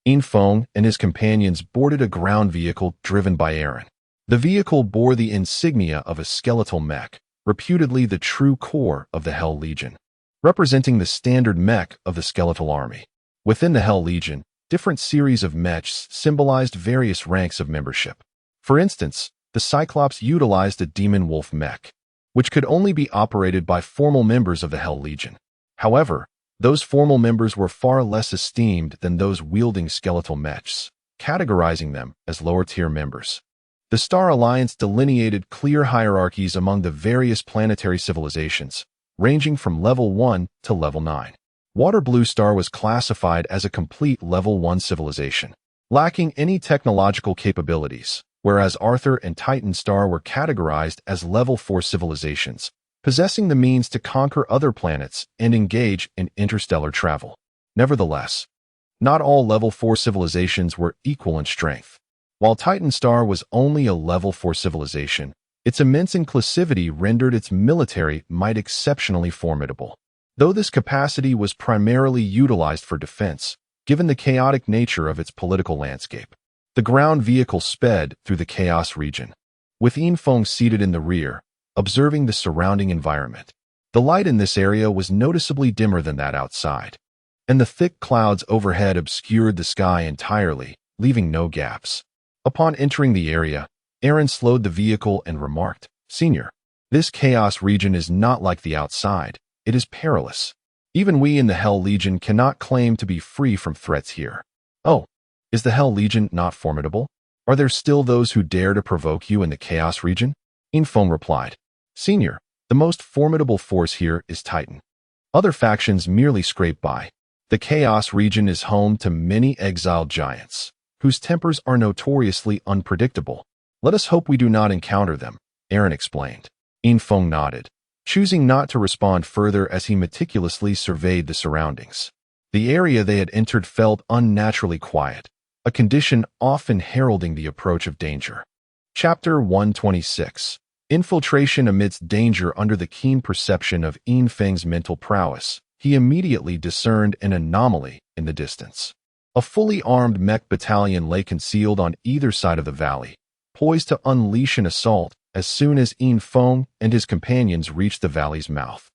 Infeng and his companions boarded a ground vehicle driven by Aaron. The vehicle bore the insignia of a skeletal mech, reputedly the true core of the Hell Legion, representing the standard mech of the skeletal army. Within the Hell Legion, different series of mechs symbolized various ranks of membership. For instance, the Cyclops utilized a demon wolf mech, which could only be operated by formal members of the Hell Legion. However, those formal members were far less esteemed than those wielding skeletal mechs, categorizing them as lower-tier members. The Star Alliance delineated clear hierarchies among the various planetary civilizations, ranging from level 1 to level 9. Water Blue Star was classified as a complete level 1 civilization, lacking any technological capabilities, whereas Arthur and Titan Star were categorized as level 4 civilizations, possessing the means to conquer other planets and engage in interstellar travel. Nevertheless, not all level 4 civilizations were equal in strength. While Titan Star was only a level 4 civilization, its immense inclusivity rendered its military might exceptionally formidable. Though this capacity was primarily utilized for defense, given the chaotic nature of its political landscape. The ground vehicle sped through the chaos region, with Infeng seated in the rear, observing the surrounding environment. The light in this area was noticeably dimmer than that outside, and the thick clouds overhead obscured the sky entirely, leaving no gaps. Upon entering the area, Aaron slowed the vehicle and remarked, "Senior, this chaos region is not like the outside. It is perilous. Even we in the Hell Legion cannot claim to be free from threats here." "Oh, is the Hell Legion not formidable?" Are there still those who dare to provoke you in the Chaos region? Infong replied. Senior, the most formidable force here is Titan. Other factions merely scrape by. The Chaos region is home to many exiled giants, whose tempers are notoriously unpredictable. Let us hope we do not encounter them, Aaron explained. Infong nodded, choosing not to respond further as he meticulously surveyed the surroundings. The area they had entered felt unnaturally quiet, a condition often heralding the approach of danger. Chapter 126. Infiltration amidst danger. Under the keen perception of Infeng's mental prowess, he immediately discerned an anomaly in the distance. A fully armed mech battalion lay concealed on either side of the valley, poised to unleash an assault as soon as Infeng and his companions reached the valley's mouth.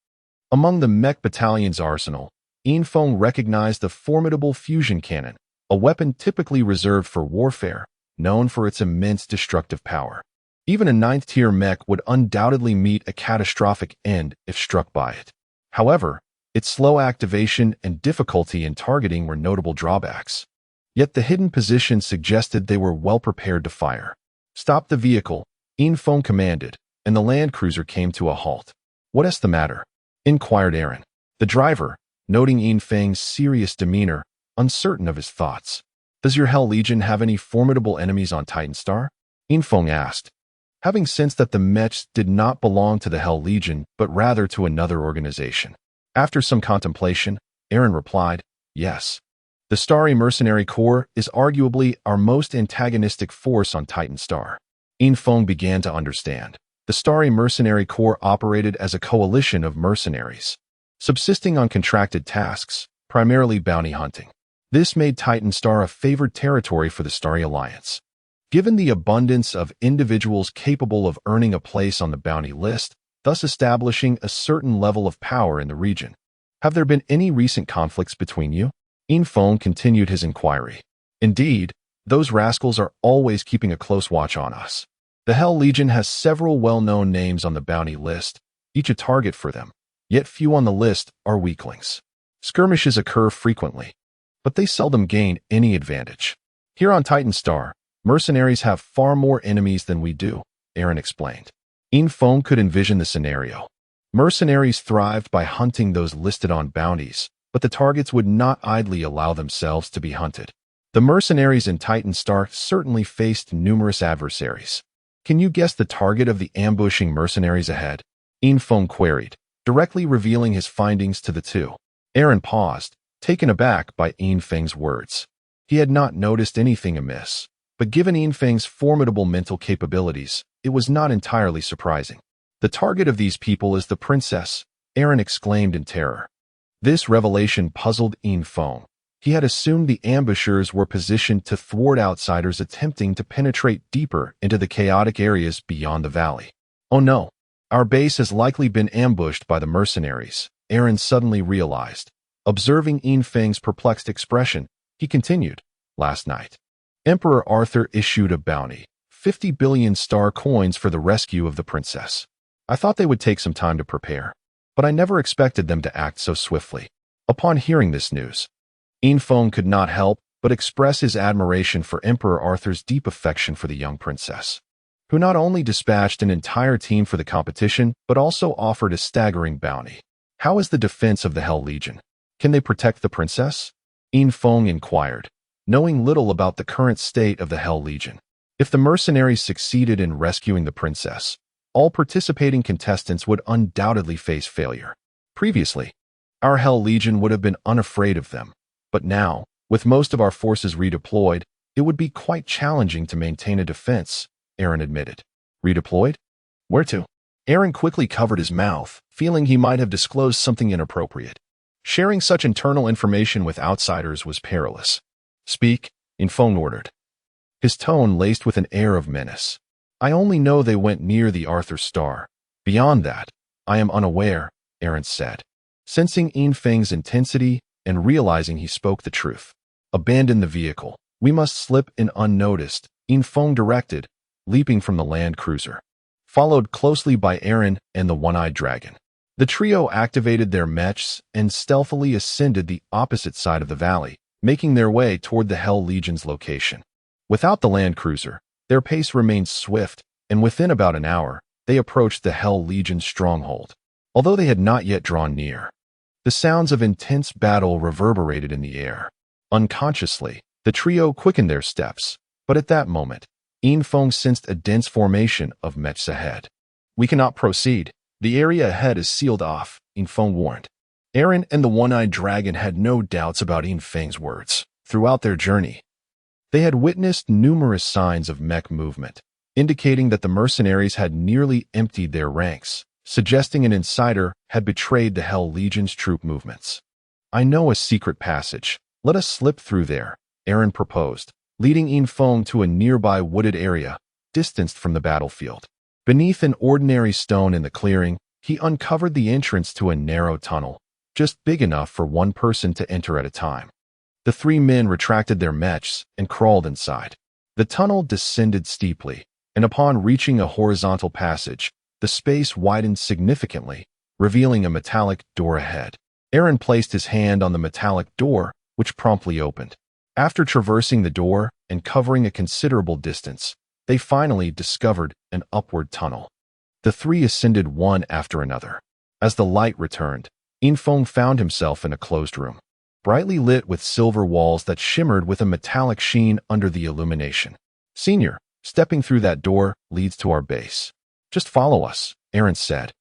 Among the mech battalion's arsenal, Infeng recognized the formidable fusion cannon, a weapon typically reserved for warfare, known for its immense destructive power. Even a 9th-tier mech would undoubtedly meet a catastrophic end if struck by it. However, its slow activation and difficulty in targeting were notable drawbacks. Yet the hidden position suggested they were well prepared to fire. Stop the vehicle, Infeng commanded, and the land cruiser came to a halt. What's the matter? Inquired Aaron. The driver, noting Infeng's serious demeanor, uncertain of his thoughts. Does your Hell Legion have any formidable enemies on Titan Star? Infeng asked. Having sensed that the Mechs did not belong to the Hell Legion, but rather to another organization. After some contemplation, Aaron replied, yes. The Starry Mercenary Corps is arguably our most antagonistic force on Titan Star. Infeng began to understand. The Starry Mercenary Corps operated as a coalition of mercenaries, subsisting on contracted tasks, primarily bounty hunting. This made Titan Star a favored territory for the Starry Alliance. Given the abundance of individuals capable of earning a place on the bounty list, thus establishing a certain level of power in the region. Have there been any recent conflicts between you? Infeng continued his inquiry. Indeed, those rascals are always keeping a close watch on us. The Hell Legion has several well-known names on the bounty list, each a target for them, yet few on the list are weaklings. Skirmishes occur frequently, but they seldom gain any advantage. Here on Titan Star, mercenaries have far more enemies than we do, Aaron explained. Infeng could envision the scenario. Mercenaries thrived by hunting those listed on bounties, but the targets would not idly allow themselves to be hunted. The mercenaries in Titan Star certainly faced numerous adversaries. Can you guess the target of the ambushing mercenaries ahead? Infeng queried, directly revealing his findings to the two. Aaron paused, taken aback by Infeng's words. He had not noticed anything amiss. But given Infeng's formidable mental capabilities, it was not entirely surprising. The target of these people is the princess, Aaron exclaimed in terror. This revelation puzzled Infeng. He had assumed the ambushers were positioned to thwart outsiders attempting to penetrate deeper into the chaotic areas beyond the valley. Oh no, our base has likely been ambushed by the mercenaries, Aaron suddenly realized. Observing Infeng's perplexed expression, he continued, last night, Emperor Arthur issued a bounty, 50 billion star coins for the rescue of the princess. I thought they would take some time to prepare, but I never expected them to act so swiftly. Upon hearing this news, Infeng could not help but express his admiration for Emperor Arthur's deep affection for the young princess, who not only dispatched an entire team for the competition, but also offered a staggering bounty. How is the defense of the Hell Legion? Can they protect the princess? Infeng inquired, knowing little about the current state of the Hell Legion. If the mercenaries succeeded in rescuing the princess, all participating contestants would undoubtedly face failure. Previously, our Hell Legion would have been unafraid of them, but now, with most of our forces redeployed, it would be quite challenging to maintain a defense, Aaron admitted. Redeployed? Where to? Aaron quickly covered his mouth, feeling he might have disclosed something inappropriate. Sharing such internal information with outsiders was perilous. Speak, Infeng ordered, his tone laced with an air of menace. I only know they went near the Arthur Star. Beyond that, I am unaware, Aaron said, sensing Infeng's intensity and realizing he spoke the truth. Abandon the vehicle. We must slip in unnoticed, Infeng directed, leaping from the land cruiser, followed closely by Aaron and the one-eyed dragon. The trio activated their mechs and stealthily ascended the opposite side of the valley, making their way toward the Hell Legion's location. Without the land cruiser, their pace remained swift, and within about an hour, they approached the Hell Legion's stronghold. Although they had not yet drawn near, the sounds of intense battle reverberated in the air. Unconsciously, the trio quickened their steps, but at that moment, Infiltration sensed a dense formation of Mechs ahead. "We cannot proceed. The area ahead is sealed off," Infiltration warned. Aaron and the One-Eyed Dragon had no doubts about Infiltration's words. Throughout their journey, they had witnessed numerous signs of mech movement, indicating that the mercenaries had nearly emptied their ranks, suggesting an insider had betrayed the Hell Legion's troop movements. "I know a secret passage. Let us slip through there," Aaron proposed, leading Infiltration to a nearby wooded area, distanced from the battlefield. Beneath an ordinary stone in the clearing, he uncovered the entrance to a narrow tunnel, just big enough for one person to enter at a time. The three men retracted their mechs and crawled inside. The tunnel descended steeply, and upon reaching a horizontal passage, the space widened significantly, revealing a metallic door ahead. Aaron placed his hand on the metallic door, which promptly opened. After traversing the door and covering a considerable distance, they finally discovered an upward tunnel. The three ascended one after another. As the light returned, Infiltration found himself in a closed room, brightly lit with silver walls that shimmered with a metallic sheen under the illumination. "Senior, stepping through that door leads to our base. Just follow us," Aaron said,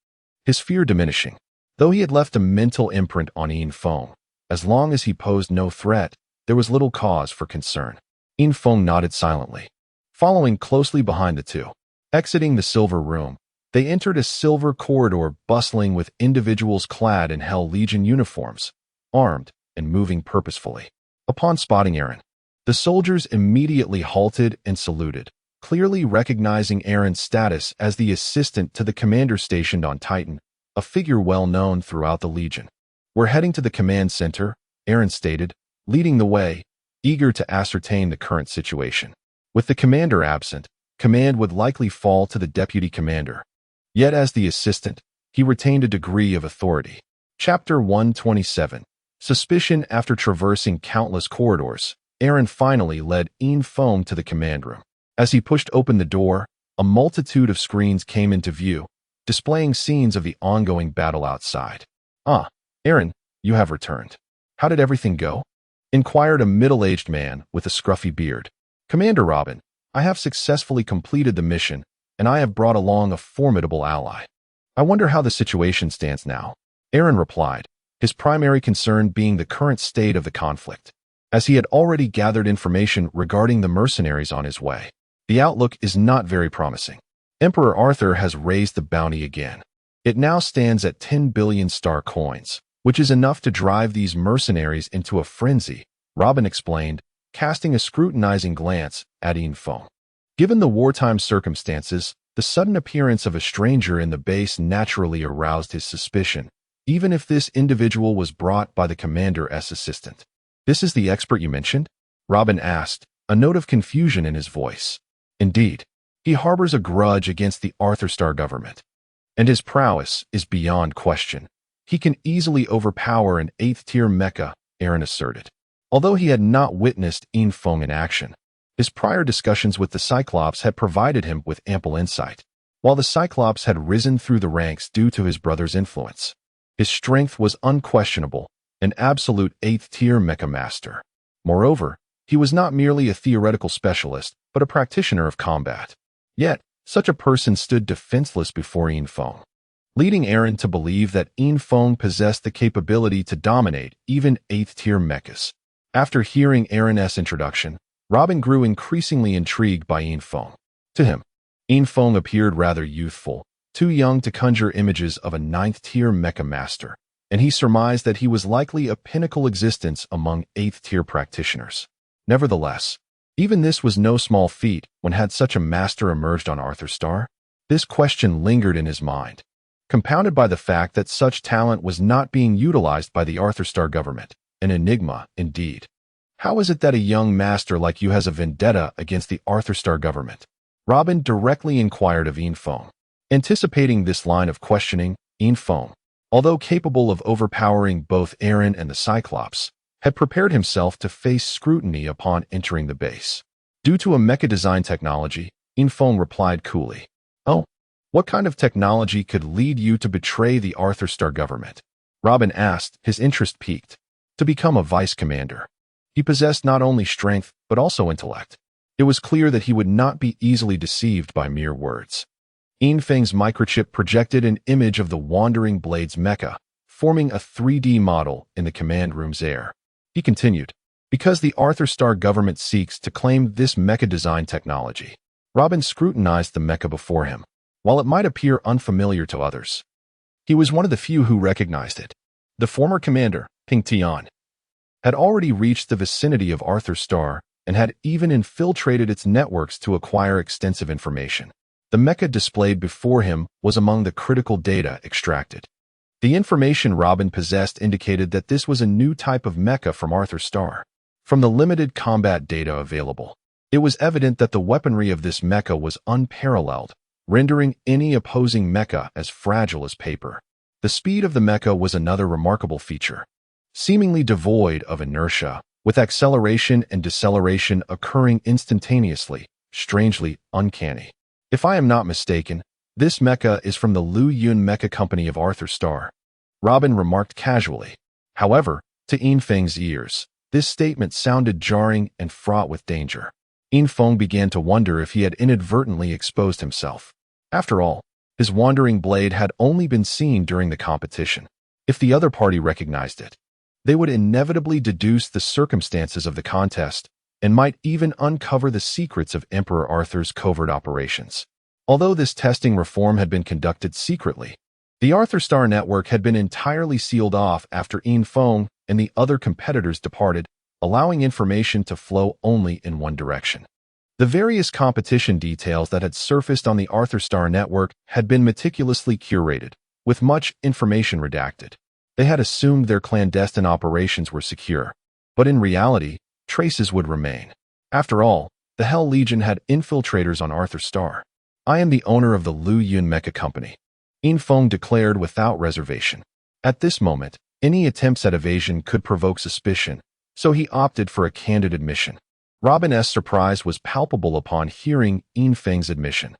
his fear diminishing. Though he had left a mental imprint on Infiltration, as long as he posed no threat, there was little cause for concern. Infiltration nodded silently, following closely behind the two. Exiting the silver room, they entered a silver corridor bustling with individuals clad in Hell Legion uniforms, armed and moving purposefully. Upon spotting Aaron, the soldiers immediately halted and saluted, clearly recognizing Aaron's status as the assistant to the commander stationed on Titan, a figure well known throughout the Legion. "We're heading to the command center," Aaron stated, leading the way, eager to ascertain the current situation. With the commander absent, command would likely fall to the deputy commander. Yet as the assistant, he retained a degree of authority. Chapter 127. Suspicion. After traversing countless corridors, Aaron finally led Infiltration to the command room. As he pushed open the door, a multitude of screens came into view, displaying scenes of the ongoing battle outside. "Ah, Aaron, you have returned. How did everything go?" inquired a middle-aged man with a scruffy beard. "Commander Robin, I have successfully completed the mission, and I have brought along a formidable ally. I wonder how the situation stands now," Aaron replied, his primary concern being the current state of the conflict. As he had already gathered information regarding the mercenaries on his way, the outlook is not very promising. Emperor Arthur has raised the bounty again. It now stands at 10 billion star coins, which is enough to drive these mercenaries into a frenzy, Robin explained, casting a scrutinizing glance at Infiltration. Given the wartime circumstances, the sudden appearance of a stranger in the base naturally aroused his suspicion, even if this individual was brought by the commander's assistant. "This is the expert you mentioned?" Robin asked, a note of confusion in his voice. "Indeed. He harbors a grudge against the Star government, and his prowess is beyond question. He can easily overpower an 8th-tier mecha," Aaron asserted. Although he had not witnessed Infiltration in action, his prior discussions with the Cyclops had provided him with ample insight. While the Cyclops had risen through the ranks due to his brother's influence, his strength was unquestionable, an absolute 8th-tier mecha master. Moreover, he was not merely a theoretical specialist, but a practitioner of combat. Yet, such a person stood defenseless before Infiltration, leading Aaron to believe that Infiltration possessed the capability to dominate even 8th-tier mechas. After hearing Aaron's introduction, Robin grew increasingly intrigued by Infiltration. To him, Infiltration appeared rather youthful, too young to conjure images of a 9th-tier mecha master, and he surmised that he was likely a pinnacle existence among 8th-tier practitioners. Nevertheless, even this was no small feat when had such a master emerged on Star. This question lingered in his mind, compounded by the fact that such talent was not being utilized by the Star government, an enigma indeed. "How is it that a young master like you has a vendetta against the Star government?" Robin directly inquired of Infiltration. Anticipating this line of questioning, Infiltration, although capable of overpowering both Aaron and the Cyclops, had prepared himself to face scrutiny upon entering the base. Due to a mecha design technology, Infiltration replied coolly. Oh, what kind of technology could lead you to betray the Arthur Star government? Robin asked, his interest piqued. To become a vice commander. He possessed not only strength, but also intellect. It was clear that he would not be easily deceived by mere words. Infiltration's microchip projected an image of the Wandering Blade's mecha, forming a 3D model in the command room's air. He continued, because the Arthur Star government seeks to claim this mecha design technology. Robin scrutinized the mecha before him. While it might appear unfamiliar to others, he was one of the few who recognized it. The former commander, Ping Tian, had already reached the vicinity of Arthur Star and had even infiltrated its networks to acquire extensive information. The mecha displayed before him was among the critical data extracted. The information Robin possessed indicated that this was a new type of mecha from Arthur Star. From the limited combat data available, it was evident that the weaponry of this mecha was unparalleled, rendering any opposing mecha as fragile as paper. The speed of the mecha was another remarkable feature. Seemingly devoid of inertia, with acceleration and deceleration occurring instantaneously, strangely uncanny. If I am not mistaken, this mecha is from the Lu Yun Mecha Company of Arthur Star. Robin remarked casually. However, to Infiltration's ears, this statement sounded jarring and fraught with danger. Infiltration began to wonder if he had inadvertently exposed himself. After all, his Wandering Blade had only been seen during the competition. If the other party recognized it, they would inevitably deduce the circumstances of the contest and might even uncover the secrets of Emperor Arthur's covert operations. Although this testing reform had been conducted secretly, the Arthur Star network had been entirely sealed off after Infiltration and the other competitors departed, allowing information to flow only in one direction. The various competition details that had surfaced on the Arthur Star network had been meticulously curated, with much information redacted. They had assumed their clandestine operations were secure, but in reality, traces would remain. After all, the Hell Legion had infiltrators on Arthur Star. I am the owner of the Lu Yun Mecha Company, Infiltration declared without reservation. At this moment, any attempts at evasion could provoke suspicion, so he opted for a candid admission. Robin's surprise was palpable upon hearing Infiltration's admission.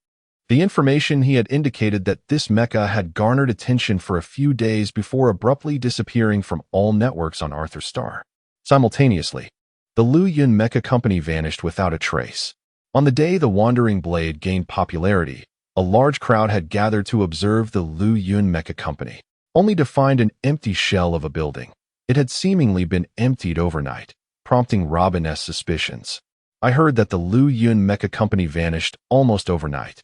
The information he had indicated that this mecha had garnered attention for a few days before abruptly disappearing from all networks on Arthur Star. Simultaneously, the Lu Yun Mecha Company vanished without a trace. On the day the Wandering Blade gained popularity, a large crowd had gathered to observe the Lu Yun Mecha Company, only to find an empty shell of a building. It had seemingly been emptied overnight, prompting Robin's suspicions. I heard that the Lu Yun Mecha Company vanished almost overnight.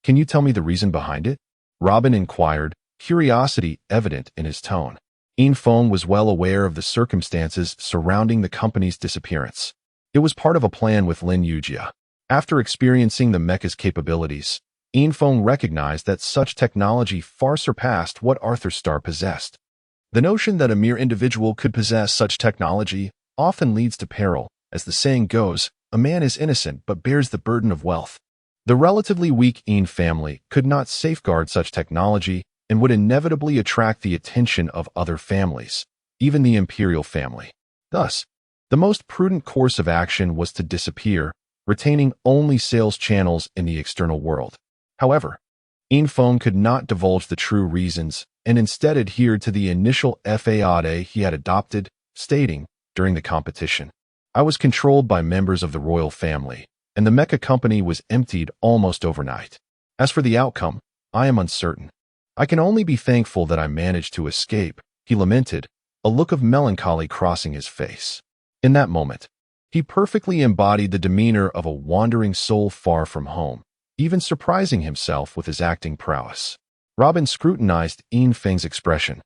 Can you tell me the reason behind it? Robin inquired, curiosity evident in his tone. Infiltration was well aware of the circumstances surrounding the company's disappearance. It was part of a plan with Lin Yujia. After experiencing the mecha's capabilities, Infiltration recognized that such technology far surpassed what Arthur Star possessed. The notion that a mere individual could possess such technology often leads to peril. As the saying goes, a man is innocent but bears the burden of wealth. The relatively weak Infiltration family could not safeguard such technology and would inevitably attract the attention of other families, even the imperial family. Thus, the most prudent course of action was to disappear, retaining only sales channels in the external world. However, Infiltration could not divulge the true reasons and instead adhered to the initial FAAD he had adopted, stating, during the competition, I was controlled by members of the royal family, and the Mecha Company was emptied almost overnight. As for the outcome, I am uncertain. I can only be thankful that I managed to escape, he lamented, a look of melancholy crossing his face. In that moment, he perfectly embodied the demeanor of a wandering soul far from home, even surprising himself with his acting prowess. Robin scrutinized Infiltration's expression,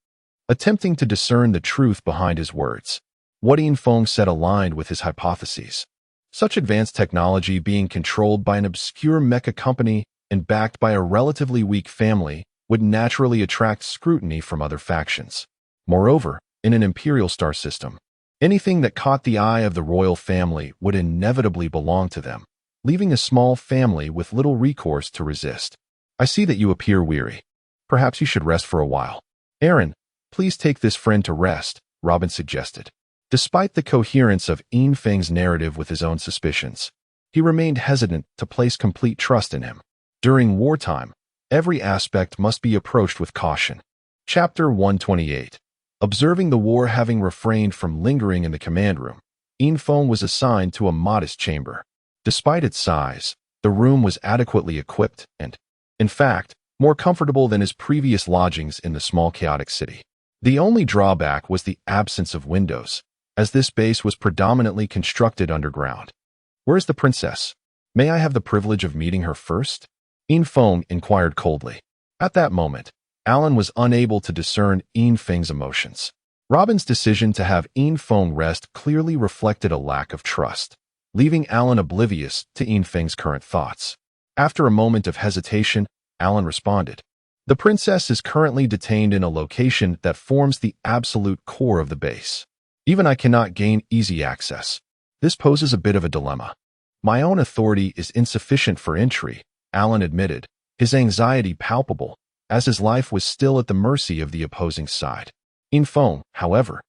attempting to discern the truth behind his words. What Infiltration said aligned with his hypotheses. Such advanced technology being controlled by an obscure mecha company and backed by a relatively weak family would naturally attract scrutiny from other factions. Moreover, in an imperial star system, anything that caught the eye of the royal family would inevitably belong to them, leaving a small family with little recourse to resist. I see that you appear weary. Perhaps you should rest for a while. Aaron, please take this friend to rest, Robin suggested. Despite the coherence of Infiltration's narrative with his own suspicions, he remained hesitant to place complete trust in him. During wartime, every aspect must be approached with caution. Chapter 128. Observing the war. Having refrained from lingering in the command room, Infiltration was assigned to a modest chamber. Despite its size, the room was adequately equipped and, in fact, more comfortable than his previous lodgings in the small chaotic city. The only drawback was the absence of windows, as this base was predominantly constructed underground. "Where's the princess? May I have the privilege of meeting her first?" Infiltration inquired coldly. At that moment, Alan was unable to discern Infiltration's emotions. Robin's decision to have Infiltration rest clearly reflected a lack of trust, leaving Alan oblivious to Infiltration's current thoughts. After a moment of hesitation, Alan responded, "The princess is currently detained in a location that forms the absolute core of the base. Even I cannot gain easy access. This poses a bit of a dilemma. My own authority is insufficient for entry," Alan admitted, his anxiety palpable, as his life was still at the mercy of the opposing side. Infiltration, however,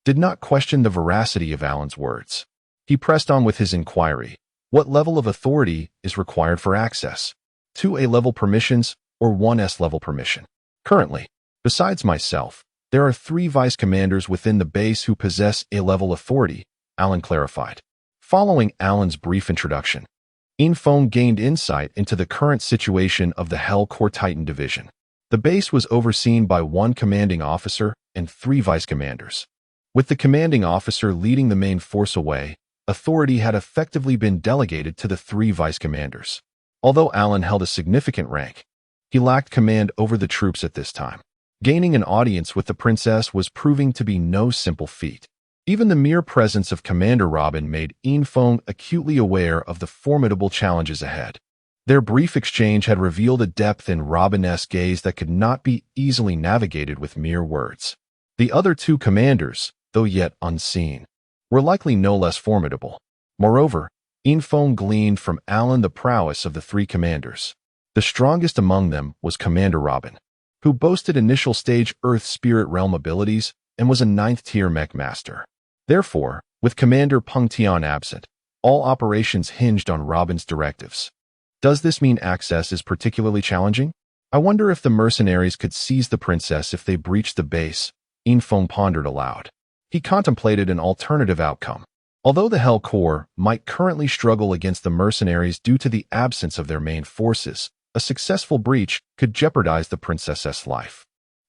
did not question the veracity of Alan's words. He pressed on with his inquiry. "What level of authority is required for access? 2 A-level permissions or 1 S-level permission? Currently, besides myself, there are 3 vice commanders within the base who possess A-level authority," Alan clarified. Following Alan's brief introduction, Infiltration gained insight into the current situation of the Hell Core Titan Division. The base was overseen by 1 commanding officer and 3 vice commanders. With the commanding officer leading the main force away, authority had effectively been delegated to the 3 vice commanders. Although Alan held a significant rank, he lacked command over the troops at this time. Gaining an audience with the princess was proving to be no simple feat. Even the mere presence of Commander Robin made Infiltration acutely aware of the formidable challenges ahead. Their brief exchange had revealed a depth in Robin's gaze that could not be easily navigated with mere words. The other 2 commanders, though yet unseen, were likely no less formidable. Moreover, Infiltration gleaned from Alan the prowess of the 3 commanders. The strongest among them was Commander Robin, who boasted initial stage Earth Spirit Realm abilities and was a 9th-tier mech master. Therefore, with Commander Punctation absent, all operations hinged on Robin's directives. Does this mean access is particularly challenging? I wonder if the mercenaries could seize the princess if they breached the base, Infiltration pondered aloud. He contemplated an alternative outcome. Although the Hell Corps might currently struggle against the mercenaries due to the absence of their main forces, a successful breach could jeopardize the princess's life.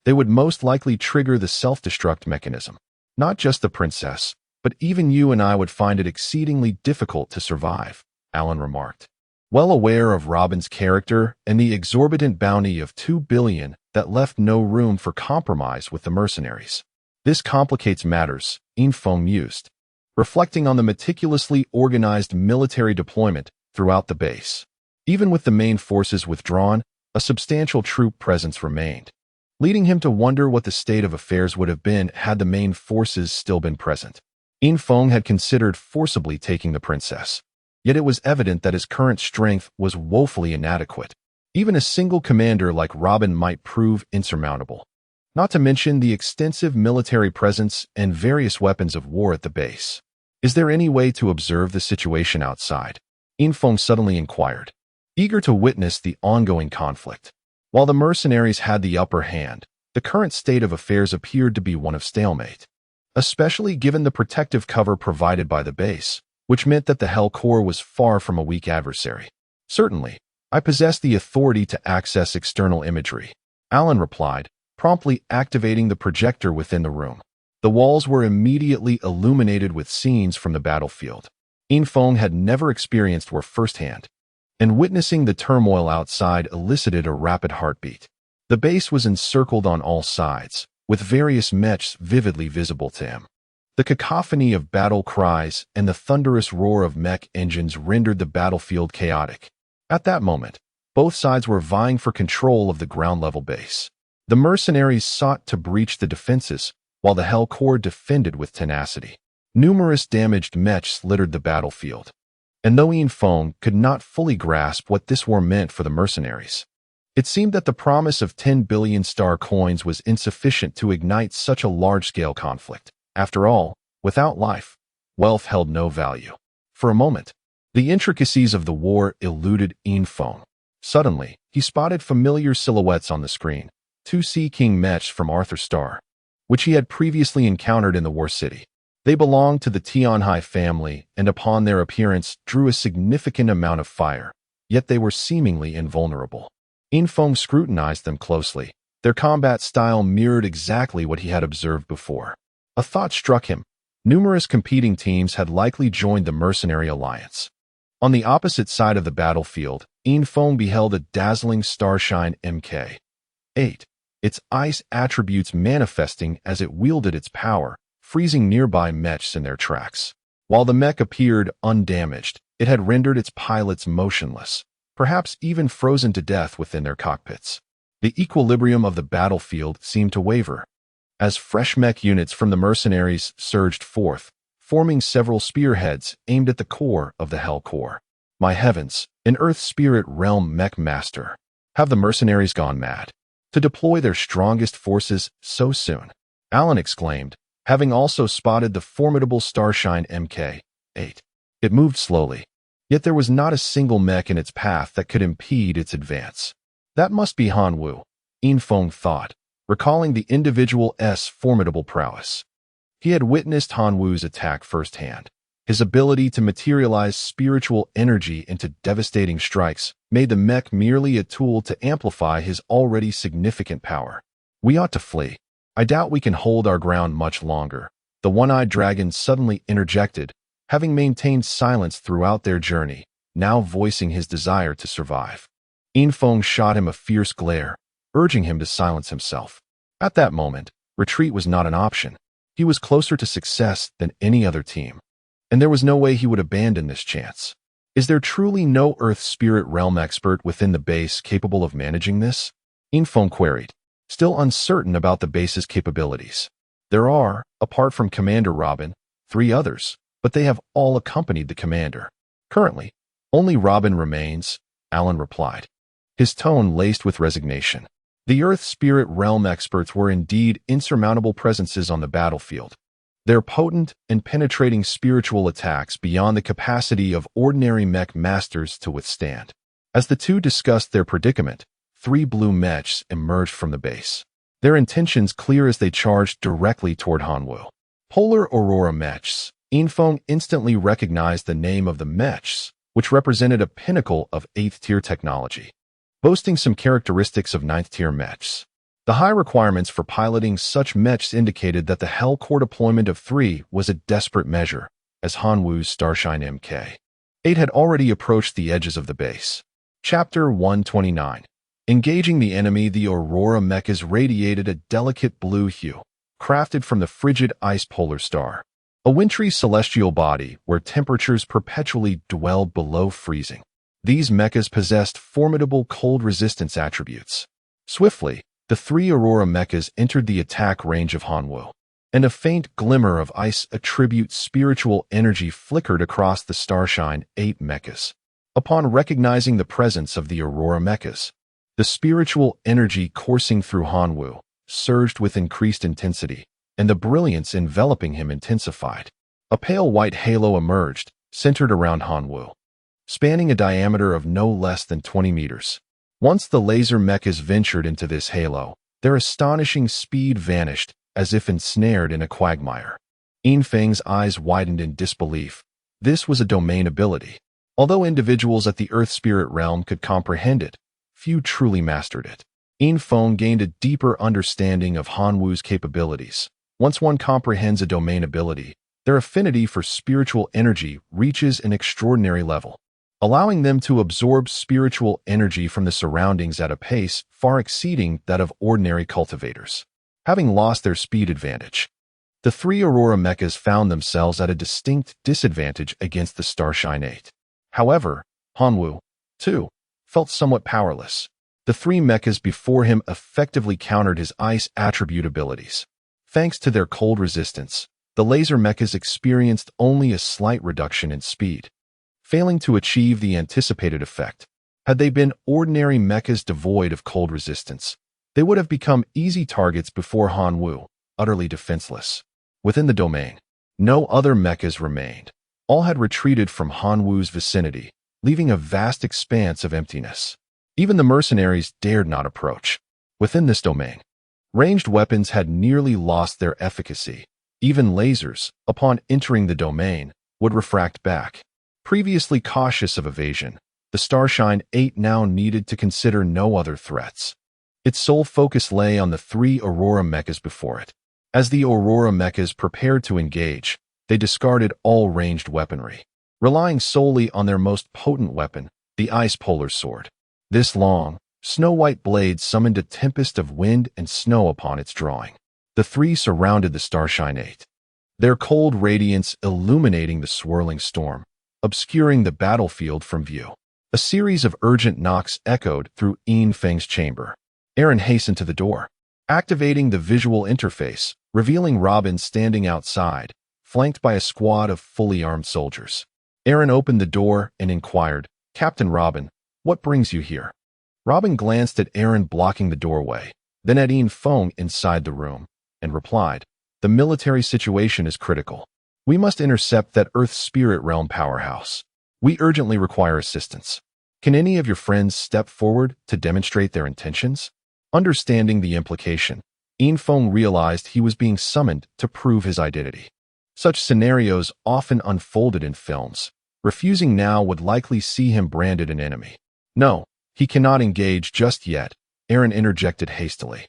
They would most likely trigger the self-destruct mechanism. Not just the princess, but even you and I would find it exceedingly difficult to survive, Alan remarked. Well aware of Robin's character and the exorbitant bounty of 2 billion that left no room for compromise with the mercenaries. This complicates matters, Infiltration mused, reflecting on the meticulously organized military deployment throughout the base. Even with the main forces withdrawn, a substantial troop presence remained, leading him to wonder what the state of affairs would have been had the main forces still been present. Infiltration had considered forcibly taking the princess, yet it was evident that his current strength was woefully inadequate. Even a single commander like Robin might prove insurmountable, not to mention the extensive military presence and various weapons of war at the base. Is there any way to observe the situation outside? Infiltration suddenly inquired, eager to witness the ongoing conflict. While the mercenaries had the upper hand, the current state of affairs appeared to be one of stalemate, especially given the protective cover provided by the base, which meant that the Hell Corps was far from a weak adversary. Certainly, I possess the authority to access external imagery, Alan replied, promptly activating the projector within the room. The walls were immediately illuminated with scenes from the battlefield Infiltration had never experienced were firsthand, and witnessing the turmoil outside elicited a rapid heartbeat. The base was encircled on all sides, with various mechs vividly visible to him. The cacophony of battle cries and the thunderous roar of mech engines rendered the battlefield chaotic. At that moment, both sides were vying for control of the ground-level base. The mercenaries sought to breach the defenses, while the Hell Corps defended with tenacity. Numerous damaged mechs littered the battlefield, and though Infiltration could not fully grasp what this war meant for the mercenaries, it seemed that the promise of 10 billion star coins was insufficient to ignite such a large-scale conflict. After all, without life, wealth held no value. For a moment, The intricacies of the war eluded Infiltration. Suddenly, he spotted familiar silhouettes on the screen, two Sea King Mechs from Arthur Starr, which he had previously encountered in the War City. They belonged to the Tianhai family and upon their appearance drew a significant amount of fire, yet they were seemingly invulnerable. Infiltration scrutinized them closely. Their combat style mirrored exactly what he had observed before. A thought struck him. Numerous competing teams had likely joined the mercenary alliance. On the opposite side of the battlefield, Infiltration beheld a dazzling starshine Mech, its ice attributes manifesting as it wielded its power, freezing nearby mechs in their tracks. While the mech appeared undamaged, it had rendered its pilots motionless, perhaps even frozen to death within their cockpits. The equilibrium of the battlefield seemed to waver, as fresh mech units from the mercenaries surged forth, forming several spearheads aimed at the core of the Hell Core. My heavens, an Earth Spirit Realm mech master. Have the mercenaries gone mad? To deploy their strongest forces so soon? Alan exclaimed, having also spotted the formidable starshine Mech. It moved slowly, yet there was not a single mech in its path that could impede its advance. That must be Han Wu, Infiltration thought, recalling the individual's formidable prowess. He had witnessed Han Wu's attack firsthand. His ability to materialize spiritual energy into devastating strikes made the mech merely a tool to amplify his already significant power. We ought to flee. I doubt we can hold our ground much longer. The one-eyed dragon suddenly interjected, having maintained silence throughout their journey, now voicing his desire to survive. Infiltration shot him a fierce glare, urging him to silence himself. At that moment, retreat was not an option. He was closer to success than any other team, and there was no way he would abandon this chance. Is there truly no Earth Spirit Realm expert within the base capable of managing this? Infiltration queried, still uncertain about the base's capabilities. There are, apart from Commander Robin, 3 others, but they have all accompanied the commander. Currently, only Robin remains, Alan replied, his tone laced with resignation. The Earth Spirit Realm experts were indeed insurmountable presences on the battlefield. Their potent and penetrating spiritual attacks beyond the capacity of ordinary mech masters to withstand. As the two discussed their predicament, 3 blue mechs emerged from the base, their intentions clear as they charged directly toward Han Wu. Polar Aurora Mechs. Infiltration instantly recognized the name of the mechs, which represented a pinnacle of 8th-tier technology, boasting some characteristics of 9th-tier mechs. The high requirements for piloting such mechs indicated that the Hell Core deployment of 3 was a desperate measure, as Han Wu's Starshine Mech. 8 had already approached the edges of the base. Chapter 129. Engaging the enemy, the Aurora Mechas radiated a delicate blue hue, crafted from the frigid ice polar star, a wintry celestial body where temperatures perpetually dwelled below freezing. These mechas possessed formidable cold resistance attributes. Swiftly, the 3 Aurora mechas entered the attack range of Han Wu, and a faint glimmer of ice attribute spiritual energy flickered across the Starshine 8 mechas. Upon recognizing the presence of the Aurora mechas, the spiritual energy coursing through Han Wu surged with increased intensity, and the brilliance enveloping him intensified. A pale white halo emerged, centered around Han Wu, spanning a diameter of no less than 20 meters. Once the laser mechas ventured into this halo, their astonishing speed vanished, as if ensnared in a quagmire. Infiltration's eyes widened in disbelief. This was a domain ability. Although individuals at the Earth Spirit Realm could comprehend it, few truly mastered it. Infiltration gained a deeper understanding of Han Wu's capabilities. Once one comprehends a domain ability, their affinity for spiritual energy reaches an extraordinary level, allowing them to absorb spiritual energy from the surroundings at a pace far exceeding that of ordinary cultivators. Having lost their speed advantage, the 3 Aurora mechas found themselves at a distinct disadvantage against the Starshine 8. However, Han Wu, too, felt somewhat powerless. The 3 mechas before him effectively countered his ice attribute abilities. Thanks to their cold resistance, the laser mechas experienced only a slight reduction in speed, failing to achieve the anticipated effect. Had they been ordinary mechas devoid of cold resistance, they would have become easy targets before Han Wu, utterly defenseless. Within the domain, no other mechas remained. All had retreated from Hanwu's vicinity, leaving a vast expanse of emptiness. Even the mercenaries dared not approach. Within this domain, ranged weapons had nearly lost their efficacy. Even lasers, upon entering the domain, would refract back. Previously cautious of evasion, the Starshine 8 now needed to consider no other threats. Its sole focus lay on the 3 Aurora Mechas before it. As the Aurora Mechas prepared to engage, they discarded all ranged weaponry, relying solely on their most potent weapon, the Ice Polar Sword. This long, snow-white blade summoned a tempest of wind and snow upon its drawing. The 3 surrounded the Starshine 8, their cold radiance illuminating the swirling storm, obscuring the battlefield from view. A series of urgent knocks echoed through Yin Feng's chamber. Aaron hastened to the door, activating the visual interface, revealing Robin standing outside, flanked by a squad of fully armed soldiers. Aaron opened the door and inquired, "Captain Robin, what brings you here?" Robin glanced at Aaron blocking the doorway, then at Yin Feng inside the room, and replied, "The military situation is critical. We must intercept that Earth Spirit Realm powerhouse. We urgently require assistance. Can any of your friends step forward to demonstrate their intentions?" Understanding the implication, Yin Feng realized he was being summoned to prove his identity. Such scenarios often unfolded in films. Refusing now would likely see him branded an enemy. "No, he cannot engage just yet," Aaron interjected hastily,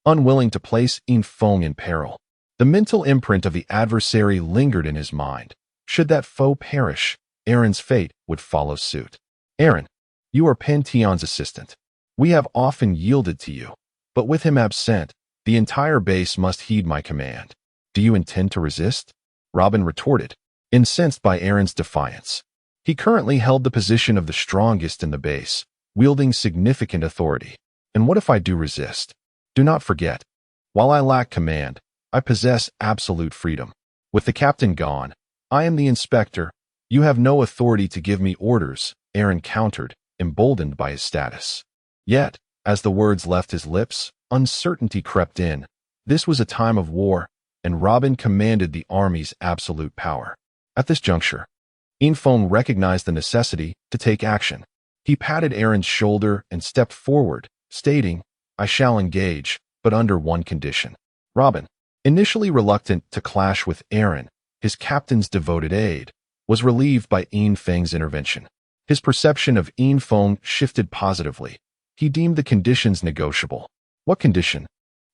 unwilling to place Yin Feng in peril. The mental imprint of the adversary lingered in his mind. Should that foe perish, Aaron's fate would follow suit. "Aaron, you are Pen Tion's assistant. We have often yielded to you, but with him absent, the entire base must heed my command. Do you intend to resist?" Robin retorted, incensed by Aaron's defiance. He currently held the position of the strongest in the base, wielding significant authority. "And what if I do resist? Do not forget, while I lack command, I possess absolute freedom. With the captain gone, I am the inspector. You have no authority to give me orders," Aaron countered, emboldened by his status. Yet, as the words left his lips, uncertainty crept in. This was a time of war, and Robin commanded the army's absolute power. At this juncture, Yin Feng recognized the necessity to take action. He patted Aaron's shoulder and stepped forward, stating, "I shall engage, but under one condition." Robin, initially reluctant to clash with Aaron, his captain's devoted aide, was relieved by Yin Feng's intervention. His perception of Yin Feng shifted positively. He deemed the conditions negotiable. "What condition?"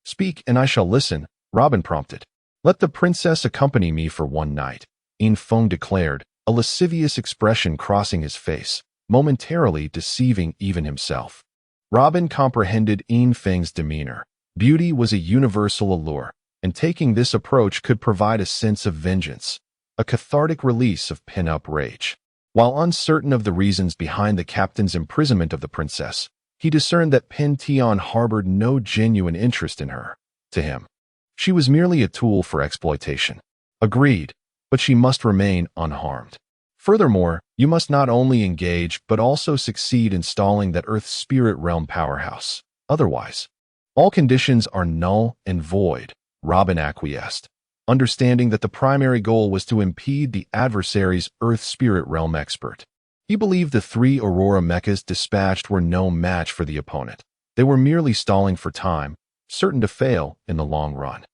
"Speak and I shall listen," Robin prompted. "Let the princess accompany me for one night," Yin Feng declared, a lascivious expression crossing his face, momentarily deceiving even himself. Robin comprehended Yin Feng's demeanor. Beauty was a universal allure, and taking this approach could provide a sense of vengeance, a cathartic release of pent-up rage. While uncertain of the reasons behind the captain's imprisonment of the princess, he discerned that Pen Tion harbored no genuine interest in her. To him, she was merely a tool for exploitation. Agreed, but she must remain unharmed. Furthermore, you must not only engage but also succeed in stalling that Earth Spirit Realm powerhouse. Otherwise, all conditions are null and void, Robin acquiesced, understanding that the primary goal was to impede the adversary's Earth Spirit Realm expert. He believed the 3 Aurora Mechas dispatched were no match for the opponent. They were merely stalling for time, certain to fail in the long run.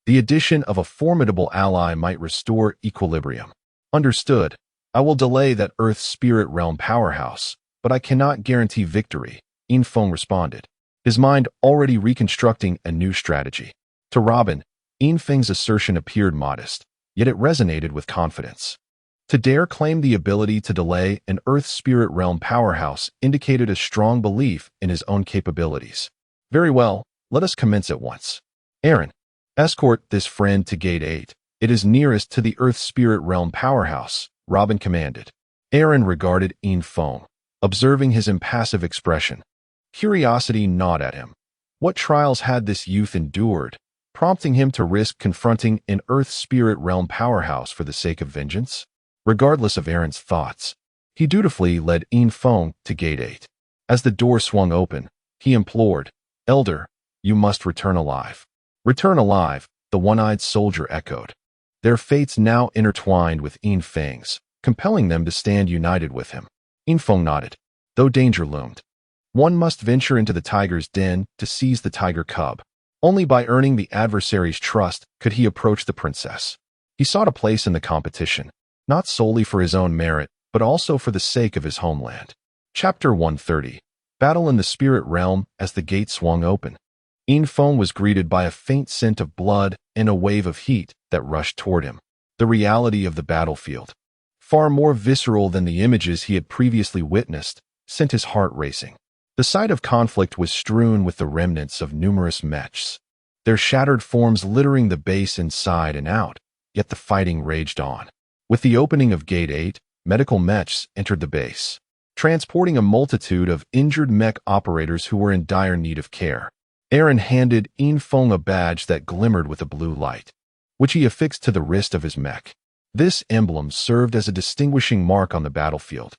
The addition of a formidable ally might restore equilibrium. "Understood. I will delay that Earth Spirit Realm powerhouse, but I cannot guarantee victory," Yin Feng responded, his mind already reconstructing a new strategy. To Robin, Yin Feng's assertion appeared modest, yet it resonated with confidence. To dare claim the ability to delay an Earth Spirit Realm powerhouse indicated a strong belief in his own capabilities. "Very well, let us commence at once. Aaron, escort this friend to Gate 8. It is nearest to the Earth Spirit Realm powerhouse," Robin commanded. Aaron regarded Yin Feng, observing his impassive expression. Curiosity gnawed at him. What trials had this youth endured, prompting him to risk confronting an Earth Spirit Realm powerhouse for the sake of vengeance? Regardless of Aaron's thoughts, he dutifully led Yin Feng to Gate 8. As the door swung open, he implored, "Elder, you must return alive." "Return alive," the one-eyed soldier echoed. Their fates now intertwined with Yin Feng's. compelling them to stand united with him. Infong nodded, though danger loomed. One must venture into the tiger's den to seize the tiger cub. Only by earning the adversary's trust could he approach the princess. He sought a place in the competition, not solely for his own merit, but also for the sake of his homeland. Chapter 130. Battle in the Spirit Realm. As the gate swung open, Infong was greeted by a faint scent of blood and a wave of heat that rushed toward him. The reality of the battlefield, far more visceral than the images he had previously witnessed, sent his heart racing. The site of conflict was strewn with the remnants of numerous mechs, their shattered forms littering the base inside and out, yet the fighting raged on. With the opening of Gate 8, medical mechs entered the base, transporting a multitude of injured mech operators who were in dire need of care. Aaron handed Infong a badge that glimmered with a blue light, which he affixed to the wrist of his mech. This emblem served as a distinguishing mark on the battlefield,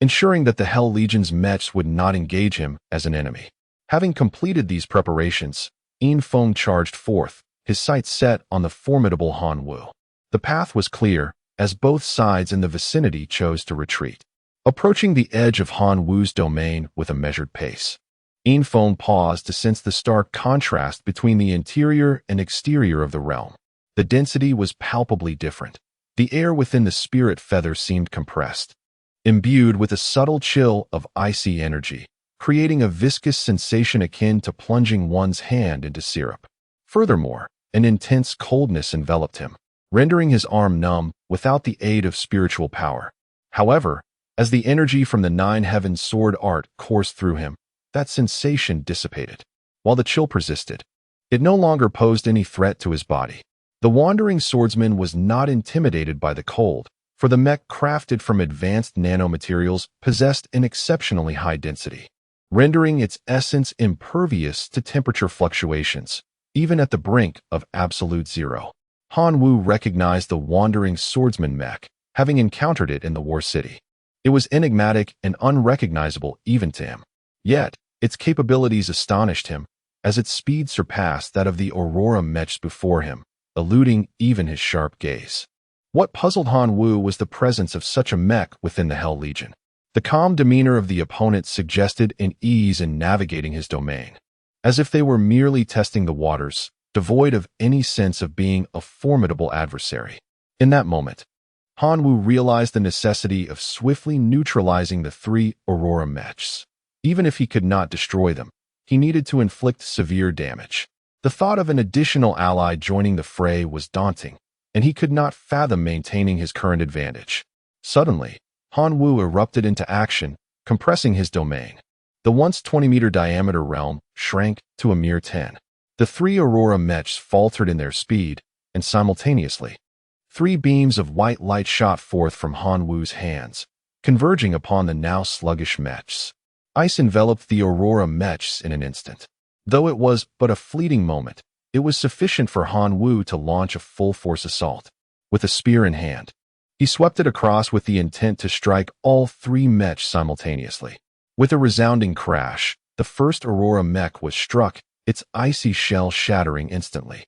ensuring that the Hell Legion's mechs would not engage him as an enemy. Having completed these preparations, Infong charged forth, his sights set on the formidable Han Wu. The path was clear, as both sides in the vicinity chose to retreat, approaching the edge of Han Wu's domain with a measured pace. Infong paused to sense the stark contrast between the interior and exterior of the realm. The density was palpably different. The air within the spirit feather seemed compressed, imbued with a subtle chill of icy energy, creating a viscous sensation akin to plunging one's hand into syrup. Furthermore, an intense coldness enveloped him, rendering his arm numb without the aid of spiritual power. However, as the energy from the Nine Heavens sword art coursed through him, that sensation dissipated. While the chill persisted, it no longer posed any threat to his body. The wandering swordsman was not intimidated by the cold, for the mech crafted from advanced nanomaterials possessed an exceptionally high density, rendering its essence impervious to temperature fluctuations, even at the brink of absolute zero. Han Wu recognized the wandering swordsman mech, having encountered it in the War City. It was enigmatic and unrecognizable even to him. Yet, its capabilities astonished him, as its speed surpassed that of the Aurora mechs before him, eluding even his sharp gaze. What puzzled Han Wu was the presence of such a mech within the Hell Legion. The calm demeanor of the opponent suggested an ease in navigating his domain, as if they were merely testing the waters, devoid of any sense of being a formidable adversary. In that moment, Han Wu realized the necessity of swiftly neutralizing the three Aurora mechs. Even if he could not destroy them, he needed to inflict severe damage. The thought of an additional ally joining the fray was daunting, and he could not fathom maintaining his current advantage. Suddenly, Han Wu erupted into action, compressing his domain. The once 20-meter diameter realm shrank to a mere 10. The three Aurora mechs faltered in their speed, and simultaneously, three beams of white light shot forth from Han Wu's hands, converging upon the now sluggish mechs. Ice enveloped the Aurora mechs in an instant. Though it was but a fleeting moment, it was sufficient for Han Wu to launch a full-force assault. With a spear in hand, he swept it across with the intent to strike all three mechs simultaneously. With a resounding crash, the first Aurora mech was struck, its icy shell shattering instantly.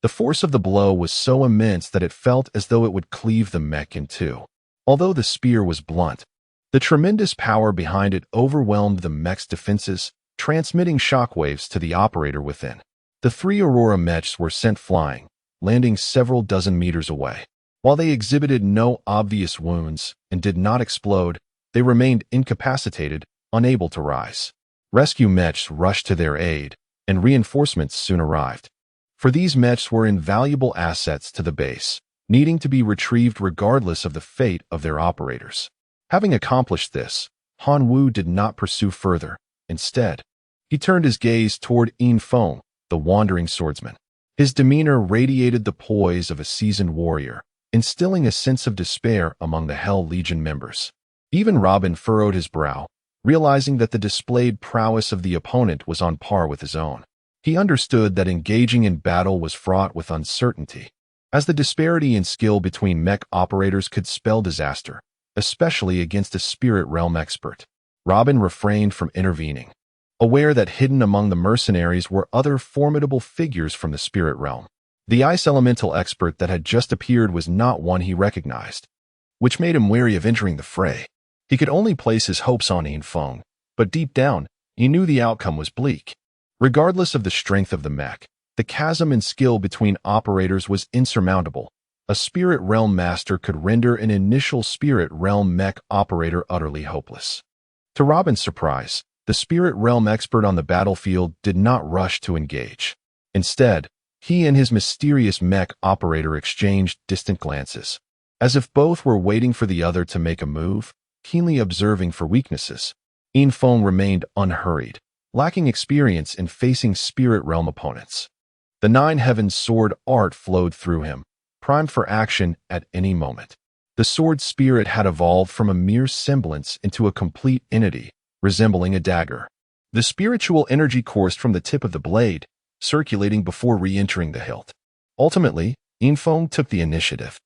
The force of the blow was so immense that it felt as though it would cleave the mech in two. Although the spear was blunt, the tremendous power behind it overwhelmed the mech's defenses, transmitting shockwaves to the operator within. The three Aurora mechs were sent flying, landing several dozen meters away. While they exhibited no obvious wounds and did not explode, they remained incapacitated, unable to rise. Rescue mechs rushed to their aid, and reinforcements soon arrived. For these mechs were invaluable assets to the base, needing to be retrieved regardless of the fate of their operators. Having accomplished this, Han Wu did not pursue further. Instead, he turned his gaze toward Infong, the wandering swordsman. His demeanor radiated the poise of a seasoned warrior, instilling a sense of despair among the Hell Legion members. Even Robin furrowed his brow, realizing that the displayed prowess of the opponent was on par with his own. He understood that engaging in battle was fraught with uncertainty, as the disparity in skill between mech operators could spell disaster, especially against a spirit realm expert. Robin refrained from intervening, aware that hidden among the mercenaries were other formidable figures from the spirit realm. The ice elemental expert that had just appeared was not one he recognized. which made him wary of entering the fray. He could only place his hopes on Infiltration, but deep down, he knew the outcome was bleak. Regardless of the strength of the mech, the chasm in skill between operators was insurmountable. A spirit realm master could render an initial spirit realm mech operator utterly hopeless. To Robin's surprise, the spirit realm expert on the battlefield did not rush to engage. Instead, he and his mysterious mech operator exchanged distant glances, as if both were waiting for the other to make a move, keenly observing for weaknesses. Infiltration remained unhurried, lacking experience in facing spirit realm opponents. The Nine Heavens sword art flowed through him, primed for action at any moment. The sword spirit had evolved from a mere semblance into a complete entity, resembling a dagger. The spiritual energy coursed from the tip of the blade, circulating before re-entering the hilt. Ultimately, Infiltration took the initiative,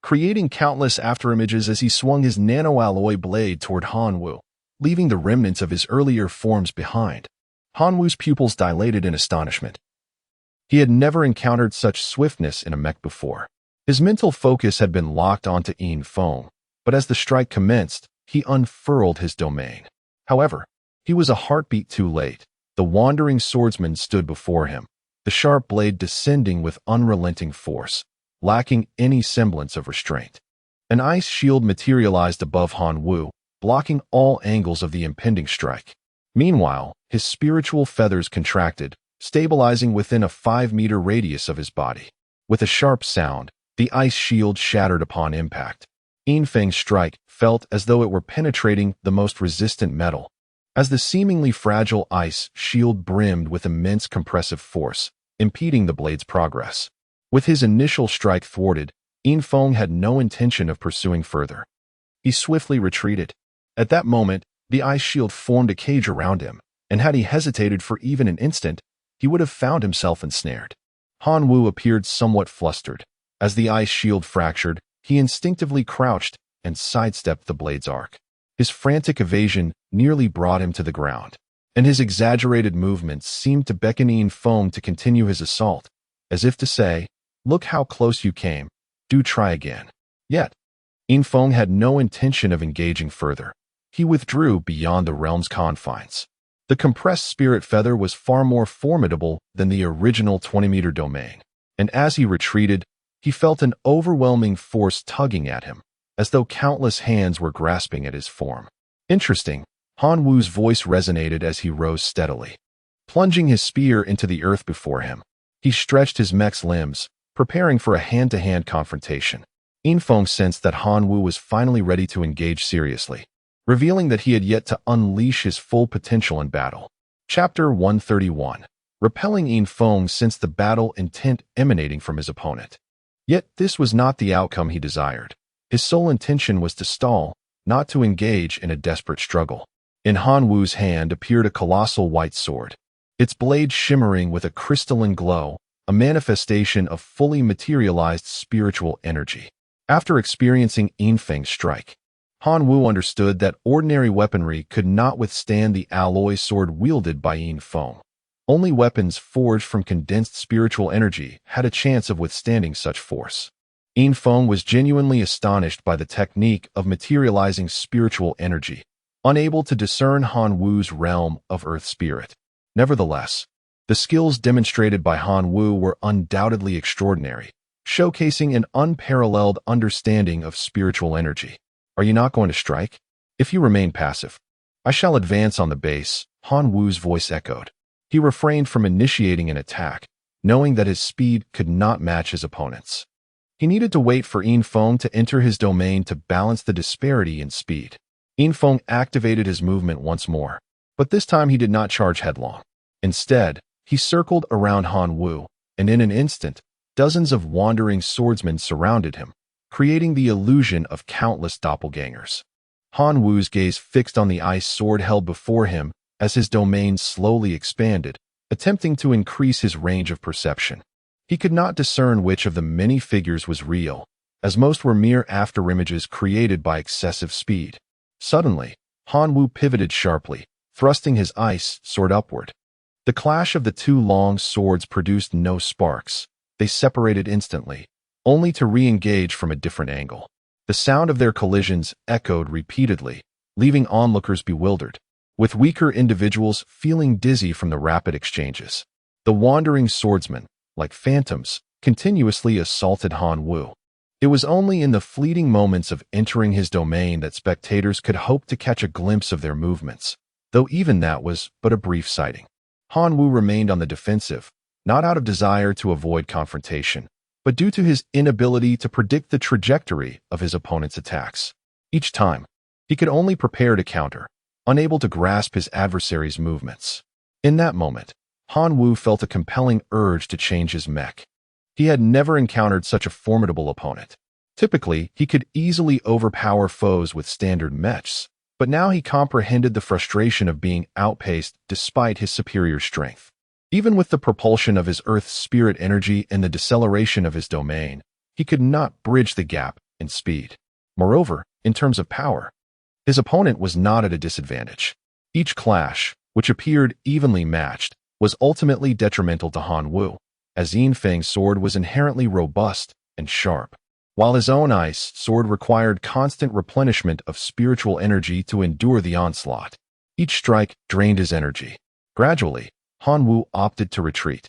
creating countless afterimages as he swung his nanoalloy blade toward Hanwoo, leaving the remnants of his earlier forms behind. Hanwoo's pupils dilated in astonishment. He had never encountered such swiftness in a mech before. His mental focus had been locked onto Infiltration, but as the strike commenced, he unfurled his domain. However, he was a heartbeat too late. The wandering swordsman stood before him, the sharp blade descending with unrelenting force, lacking any semblance of restraint. An ice shield materialized above Hanwoo, blocking all angles of the impending strike. Meanwhile, his spiritual feathers contracted, stabilizing within a 5-meter radius of his body. With a sharp sound, the ice shield shattered upon impact. Infiltration's strike felt as though it were penetrating the most resistant metal. As the seemingly fragile ice shield brimmed with immense compressive force, impeding the blade's progress. With his initial strike thwarted, Infiltration had no intention of pursuing further. He swiftly retreated. At that moment, the ice shield formed a cage around him, and had he hesitated for even an instant, he would have found himself ensnared. Hanwoo appeared somewhat flustered. As the ice shield fractured, he instinctively crouched and sidestepped the blade's arc. His frantic evasion nearly brought him to the ground, and his exaggerated movements seemed to beckon Infiltration to continue his assault, as if to say, "Look how close you came, do try again." Yet, Infiltration had no intention of engaging further. He withdrew beyond the realm's confines. The compressed spirit feather was far more formidable than the original 20-meter domain, and as he retreated, he felt an overwhelming force tugging at him, as though countless hands were grasping at his form. Interesting, Hanwoo's voice resonated as he rose steadily. Plunging his spear into the earth before him, he stretched his mech's limbs, preparing for a hand-to-hand confrontation. Infiltration sensed that Hanwoo was finally ready to engage seriously, revealing that he had yet to unleash his full potential in battle. Chapter 131. Repelling Infiltration sensed the battle intent emanating from his opponent. Yet this was not the outcome he desired. His sole intention was to stall, not to engage in a desperate struggle. In Hanwoo's hand appeared a colossal white sword, its blade shimmering with a crystalline glow, a manifestation of fully materialized spiritual energy. After experiencing Infiltration's strike, Hanwoo understood that ordinary weaponry could not withstand the alloy sword wielded by Infiltration. Only weapons forged from condensed spiritual energy had a chance of withstanding such force. Infiltration was genuinely astonished by the technique of materializing spiritual energy, unable to discern Hanwoo's realm of earth spirit. Nevertheless, the skills demonstrated by Hanwoo were undoubtedly extraordinary, showcasing an unparalleled understanding of spiritual energy. "Are you not going to strike? If you remain passive, I shall advance on the base," Hanwoo's voice echoed. He refrained from initiating an attack, knowing that his speed could not match his opponent's. He needed to wait for Infiltration to enter his domain to balance the disparity in speed. Infiltration activated his movement once more, but this time he did not charge headlong. Instead, he circled around Hanwoo, and in an instant, dozens of wandering swordsmen surrounded him, creating the illusion of countless doppelgangers. Hanwoo's gaze fixed on the ice sword held before him as his domain slowly expanded, attempting to increase his range of perception. He could not discern which of the many figures was real, as most were mere afterimages created by excessive speed. Suddenly, Hanwoo pivoted sharply, thrusting his ice sword upward. The clash of the two long swords produced no sparks. They separated instantly, only to re-engage from a different angle. The sound of their collisions echoed repeatedly, leaving onlookers bewildered, with weaker individuals feeling dizzy from the rapid exchanges. The wandering swordsmen, like phantoms, continuously assaulted Han Wu. It was only in the fleeting moments of entering his domain that spectators could hope to catch a glimpse of their movements, though even that was but a brief sighting. Han Wu remained on the defensive, not out of desire to avoid confrontation, but due to his inability to predict the trajectory of his opponent's attacks. Each time, he could only prepare to counter, unable to grasp his adversary's movements. In that moment, Han Wu felt a compelling urge to change his mech. He had never encountered such a formidable opponent. Typically, he could easily overpower foes with standard mechs, but now he comprehended the frustration of being outpaced despite his superior strength. Even with the propulsion of his Earth spirit energy and the deceleration of his domain, he could not bridge the gap in speed. Moreover, in terms of power, his opponent was not at a disadvantage. Each clash, which appeared evenly matched, was ultimately detrimental to Han Wu, as Yin Feng's sword was inherently robust and sharp, while his own ice sword required constant replenishment of spiritual energy to endure the onslaught. Each strike drained his energy. Gradually, Han Wu opted to retreat.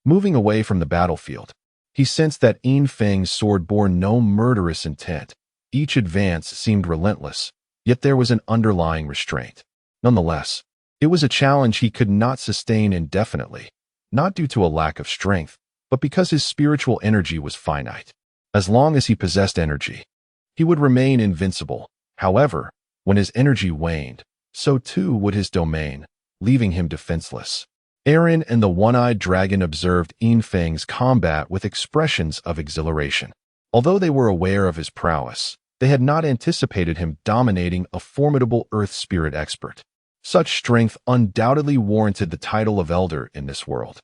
Moving away from the battlefield, he sensed that Yin Feng's sword bore no murderous intent. Each advance seemed relentless, yet there was an underlying restraint. Nonetheless, it was a challenge he could not sustain indefinitely, not due to a lack of strength, but because his spiritual energy was finite. As long as he possessed energy, he would remain invincible. However, when his energy waned, so too would his domain, leaving him defenseless. Aaron and the one-eyed dragon observed Yin Feng's combat with expressions of exhilaration. Although they were aware of his prowess, they had not anticipated him dominating a formidable earth spirit expert. Such strength undoubtedly warranted the title of elder in this world,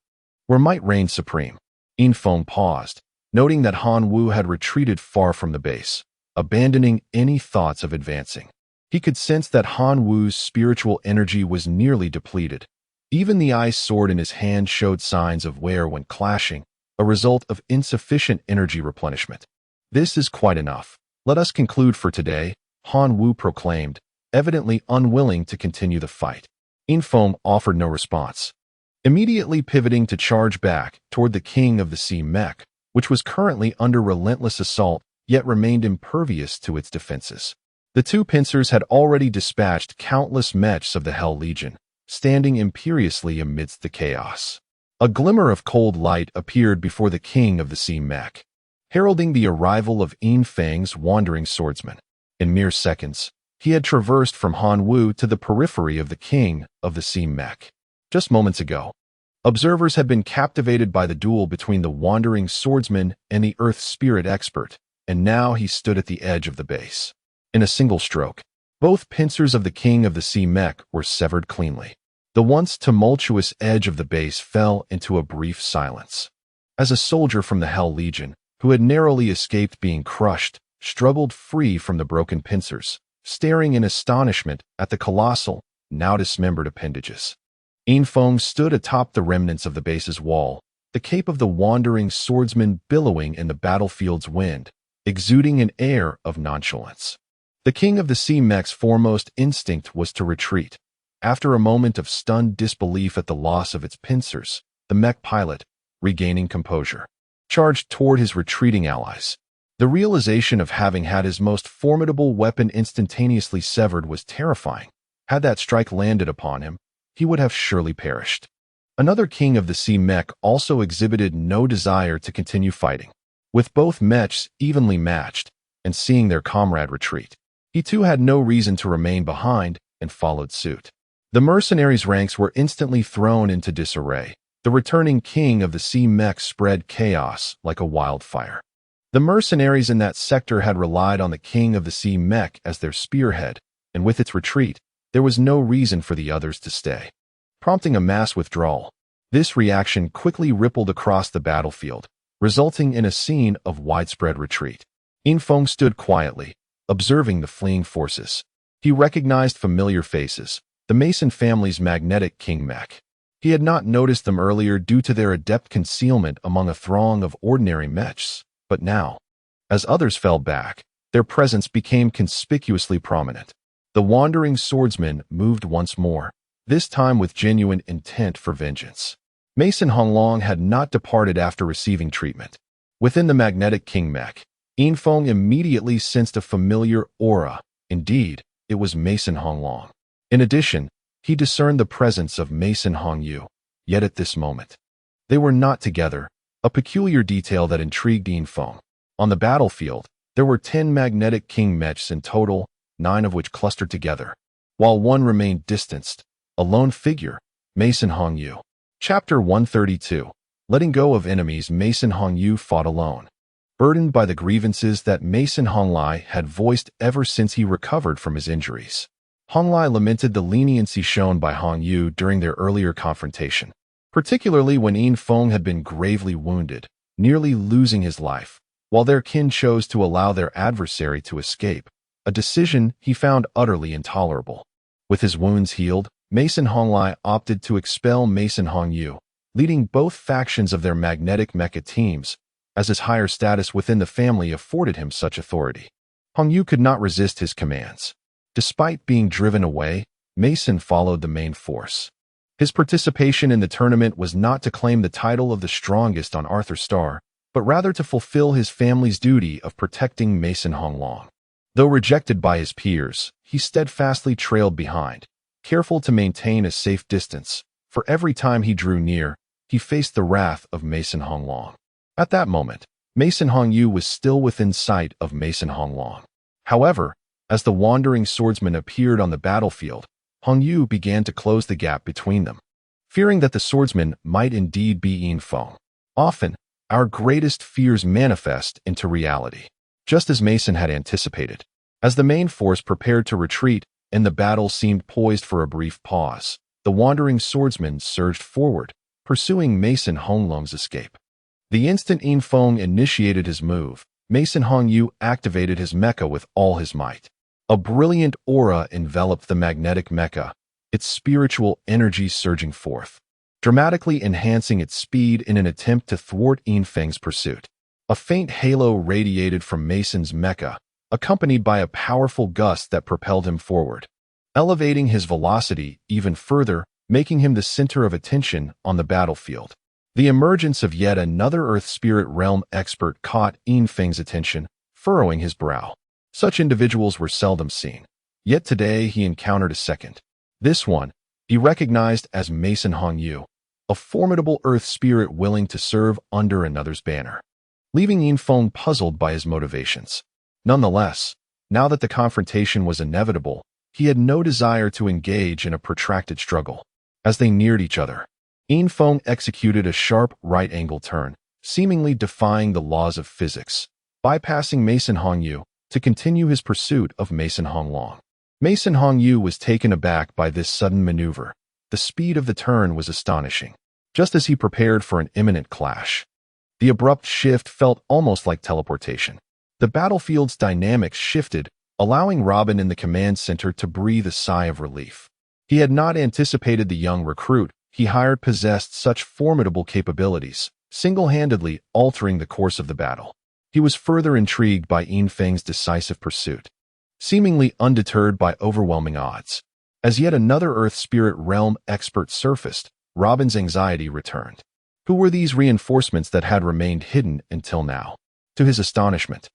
where might reign supreme. Yin Feng paused, noting that Han Wu had retreated far from the base, abandoning any thoughts of advancing. He could sense that Han Wu's spiritual energy was nearly depleted. Even the ice sword in his hand showed signs of wear when clashing, a result of insufficient energy replenishment. "This is quite enough. Let us conclude for today," Han Wu proclaimed, evidently unwilling to continue the fight. Yin Feng offered no response, immediately pivoting to charge back toward the King of the Sea Mech, which was currently under relentless assault yet remained impervious to its defenses. The two pincers had already dispatched countless Mechs of the Hell Legion, standing imperiously amidst the chaos. A glimmer of cold light appeared before the King of the Sea Mech, heralding the arrival of Yin Feng's wandering swordsman. In mere seconds, he had traversed from Han Wu to the periphery of the King of the Sea Mech. Just moments ago, observers had been captivated by the duel between the wandering swordsman and the earth spirit expert, and now he stood at the edge of the base. In a single stroke, both pincers of the King of the Sea Mech were severed cleanly. The once tumultuous edge of the base fell into a brief silence. As a soldier from the Hell Legion, who had narrowly escaped being crushed, struggled free from the broken pincers, staring in astonishment at the colossal, now dismembered appendages. Yin Feng stood atop the remnants of the base's wall, the cape of the wandering swordsman billowing in the battlefield's wind, exuding an air of nonchalance. The King of the Sea Mech's foremost instinct was to retreat. After a moment of stunned disbelief at the loss of its pincers, the mech pilot, regaining composure, charged toward his retreating allies. The realization of having had his most formidable weapon instantaneously severed was terrifying. Had that strike landed upon him, he would have surely perished. Another King of the Sea Mech also exhibited no desire to continue fighting. With both mechs evenly matched, and seeing their comrade retreat, he too had no reason to remain behind and followed suit. The mercenaries' ranks were instantly thrown into disarray. The returning King of the Sea Mech spread chaos like a wildfire. The mercenaries in that sector had relied on the King of the Sea Mech as their spearhead, and with its retreat, there was no reason for the others to stay, prompting a mass withdrawal. This reaction quickly rippled across the battlefield, resulting in a scene of widespread retreat. Yin Feng stood quietly, observing the fleeing forces. He recognized familiar faces, the Mason family's magnetic king mech. He had not noticed them earlier due to their adept concealment among a throng of ordinary mechs, but now, as others fell back, their presence became conspicuously prominent. The wandering swordsman moved once more, this time with genuine intent for vengeance. Mason Honglong had not departed after receiving treatment. Within the magnetic king mech, Yinfeng immediately sensed a familiar aura. Indeed, it was Mason Honglong. In addition, he discerned the presence of Mason Hongyu. Yet at this moment, they were not together, a peculiar detail that intrigued Yinfeng. On the battlefield, there were 10 magnetic king mechs in total, 9 of which clustered together, while one remained distanced, a lone figure, Mason Hongyu. Chapter 132. Letting go of enemies. Mason Hongyu fought alone, burdened by the grievances that Mason Honglai had voiced ever since he recovered from his injuries. Honglai lamented the leniency shown by Hongyu during their earlier confrontation, particularly when Yinfeng had been gravely wounded, nearly losing his life, while their kin chose to allow their adversary to escape, a decision he found utterly intolerable. With his wounds healed, Mason Honglai opted to expel Mason Hongyu, leading both factions of their magnetic mecha teams, as his higher status within the family afforded him such authority. Hongyu could not resist his commands. Despite being driven away, Mason followed the main force. His participation in the tournament was not to claim the title of the strongest on Arthur Star, but rather to fulfill his family's duty of protecting Mason Honglong. Though rejected by his peers, he steadfastly trailed behind, careful to maintain a safe distance, for every time he drew near, he faced the wrath of Mason Honglong. At that moment, Mason Hongyu was still within sight of Mason Honglong. However, as the wandering swordsman appeared on the battlefield, Hongyu began to close the gap between them, fearing that the swordsman might indeed be Yinfeng. Often, our greatest fears manifest into reality, just as Mason had anticipated. As the main force prepared to retreat and the battle seemed poised for a brief pause, the wandering swordsman surged forward, pursuing Mason Honglong's escape. The instant Yinfeng initiated his move, Mason Hongyu activated his mecha with all his might. A brilliant aura enveloped the magnetic mecha, its spiritual energy surging forth, dramatically enhancing its speed in an attempt to thwart Yinfeng's pursuit. A faint halo radiated from Mason's mecha, accompanied by a powerful gust that propelled him forward, elevating his velocity even further, making him the center of attention on the battlefield. The emergence of yet another Earth Spirit Realm expert caught Yinfeng's attention, furrowing his brow. Such individuals were seldom seen, yet today he encountered a second. This one, he recognized as Mason Hongyu, a formidable Earth Spirit willing to serve under another's banner, leaving Yinfeng puzzled by his motivations. Nonetheless, now that the confrontation was inevitable, he had no desire to engage in a protracted struggle. As they neared each other, Yinfeng executed a sharp right-angle turn, seemingly defying the laws of physics, bypassing Mason Hongyu to continue his pursuit of Mason Honglong. Mason Hongyu was taken aback by this sudden maneuver. The speed of the turn was astonishing. Just as he prepared for an imminent clash, the abrupt shift felt almost like teleportation. The battlefield's dynamics shifted, allowing Robin in the command center to breathe a sigh of relief. He had not anticipated the young recruit he hired possessed such formidable capabilities, single-handedly altering the course of the battle. He was further intrigued by Yinfeng's decisive pursuit, seemingly undeterred by overwhelming odds. As yet another Earth Spirit Realm expert surfaced, Robin's anxiety returned. Who were these reinforcements that had remained hidden until now? To his astonishment,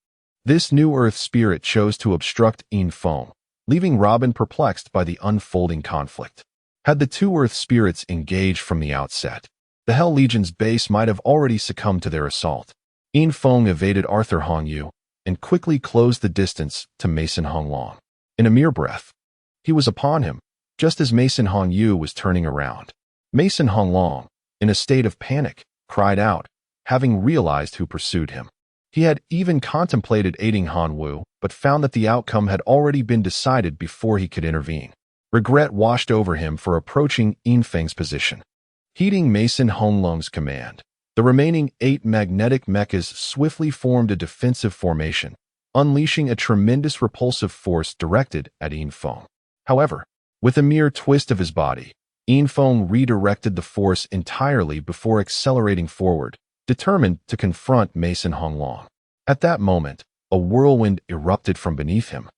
this new Earth Spirit chose to obstruct Yinfeng, leaving Robin perplexed by the unfolding conflict. Had the two Earth Spirits engaged from the outset, the Hell Legion's base might have already succumbed to their assault. Yinfeng evaded Arthur Hongyu and quickly closed the distance to Mason Honglong. In a mere breath, he was upon him, just as Mason Hongyu was turning around. Mason Honglong, in a state of panic, cried out, having realized who pursued him. He had even contemplated aiding Hanwu, but found that the outcome had already been decided before he could intervene. Regret washed over him for approaching Yinfeng's position. Heeding Mason Honglong's command, the remaining 8 magnetic mechas swiftly formed a defensive formation, unleashing a tremendous repulsive force directed at Yinfeng. However, with a mere twist of his body, Yinfeng redirected the force entirely before accelerating forward, determined to confront Mason Honglong. At that moment, a whirlwind erupted from beneath him,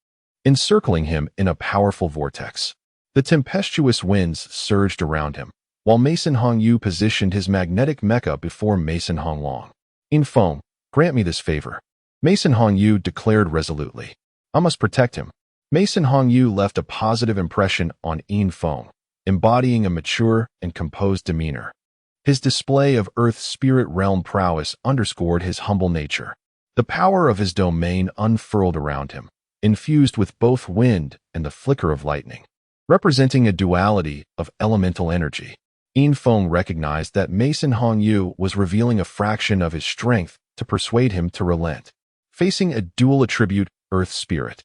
encircling him in a powerful vortex. The tempestuous winds surged around him, while Mason Hongyu positioned his magnetic mecha before Mason Honglong. "Infong, grant me this favor," Mason Hongyu declared resolutely. "I must protect him." Mason Hongyu left a positive impression on Infong, embodying a mature and composed demeanor. His display of Earth's spirit realm prowess underscored his humble nature. The power of his domain unfurled around him, infused with both wind and the flicker of lightning, representing a duality of elemental energy. Infong recognized that Mason Hongyu was revealing a fraction of his strength to persuade him to relent. Facing a dual attribute, Earth Spirit,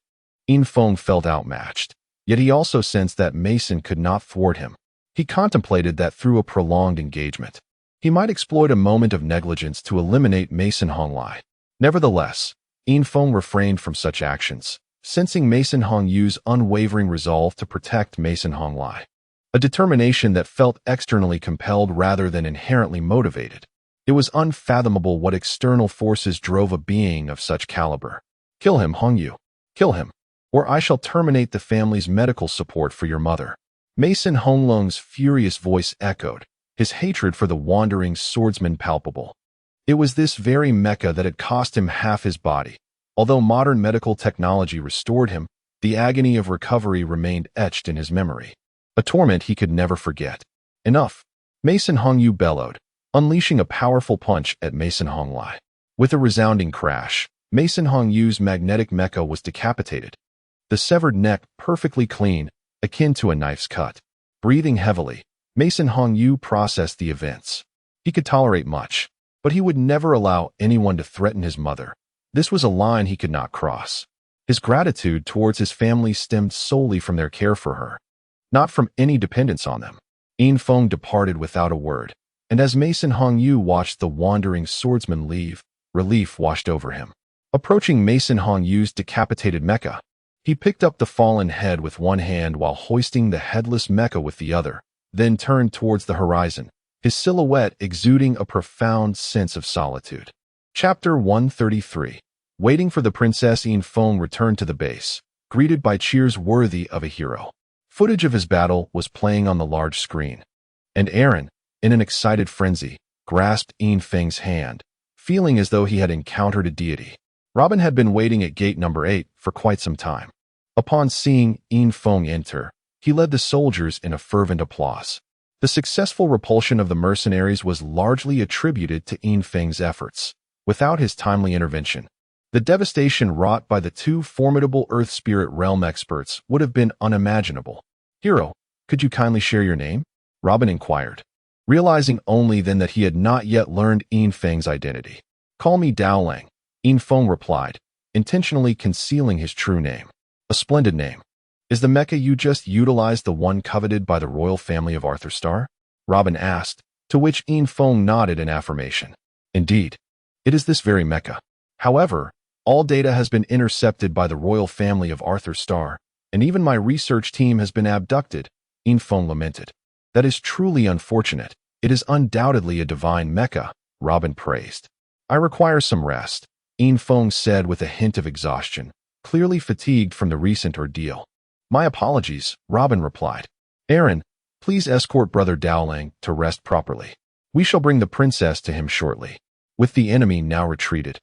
Infong felt outmatched, yet he also sensed that Mason could not thwart him. He contemplated that through a prolonged engagement, he might exploit a moment of negligence to eliminate Mason Honglai. Nevertheless, Infong refrained from such actions, sensing Mason Hongyu's unwavering resolve to protect Mason Honglai, a determination that felt externally compelled rather than inherently motivated. It was unfathomable what external forces drove a being of such caliber. "Kill him, Hongyu. Kill him, or I shall terminate the family's medical support for your mother." Mason Honglong's furious voice echoed, his hatred for the wandering swordsman palpable. It was this very mecha that had cost him half his body. Although modern medical technology restored him, the agony of recovery remained etched in his memory, a torment he could never forget. "Enough," Mason Hongyu bellowed, unleashing a powerful punch at Mason Honglai. With a resounding crash, Mason Hongyu's magnetic mecha was decapitated, the severed neck perfectly clean, akin to a knife's cut. Breathing heavily, Mason Hongyu processed the events. He could tolerate much, but he would never allow anyone to threaten his mother. This was a line he could not cross. His gratitude towards his family stemmed solely from their care for her, not from any dependence on them. Infong departed without a word, and as Mason Hongyu watched the wandering swordsman leave, relief washed over him. Approaching Mason Hongyu's decapitated mecha, he picked up the fallen head with one hand while hoisting the headless mecha with the other, then turned towards the horizon, his silhouette exuding a profound sense of solitude. Chapter 133. Waiting for the Princess, Infong returned to the base, greeted by cheers worthy of a hero. Footage of his battle was playing on the large screen, and Aaron, in an excited frenzy, grasped Infeng's hand, feeling as though he had encountered a deity. Robin had been waiting at gate number 8 for quite some time. Upon seeing Infong enter, he led the soldiers in a fervent applause. The successful repulsion of the mercenaries was largely attributed to Infeng's efforts. Without his timely intervention, the devastation wrought by the two formidable Earth Spirit Realm experts would have been unimaginable. "Hero, could you kindly share your name?" Robin inquired, realizing only then that he had not yet learned Infeng's identity. "Call me Daolang," Infong replied, intentionally concealing his true name. "A splendid name. Is the mecha you just utilized the one coveted by the royal family of Arthur Starr?" Robin asked, to which Infong nodded in affirmation. "Indeed, it is this very mecha. However, all data has been intercepted by the royal family of Arthur Starr, and even my research team has been abducted," Infong lamented. "That is truly unfortunate. It is undoubtedly a divine mecha," Robin praised. "I require some rest," Infong said with a hint of exhaustion, clearly fatigued from the recent ordeal. "My apologies," Robin replied. "Aaron, please escort Brother Daolang to rest properly. We shall bring the princess to him shortly." With the enemy now retreated,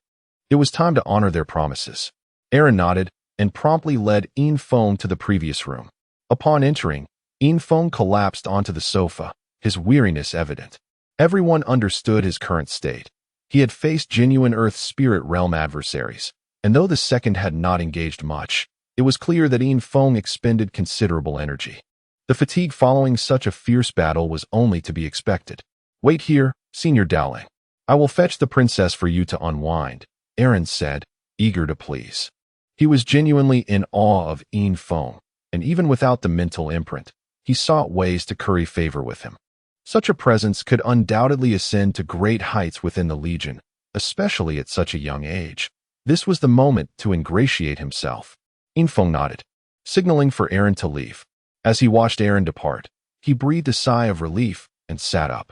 it was time to honor their promises. Aaron nodded and promptly led Infong to the previous room. Upon entering, Infong collapsed onto the sofa, his weariness evident. Everyone understood his current state. He had faced genuine Earth Spirit Realm adversaries, and though the second had not engaged much, it was clear that Infong expended considerable energy. The fatigue following such a fierce battle was only to be expected. "Wait here, Senior Dowling. I will fetch the princess for you to unwind," Aaron said, eager to please. He was genuinely in awe of Infong, and even without the mental imprint, he sought ways to curry favor with him. Such a presence could undoubtedly ascend to great heights within the Legion, especially at such a young age. This was the moment to ingratiate himself. Infong nodded, signaling for Aaron to leave. As he watched Aaron depart, he breathed a sigh of relief and sat up,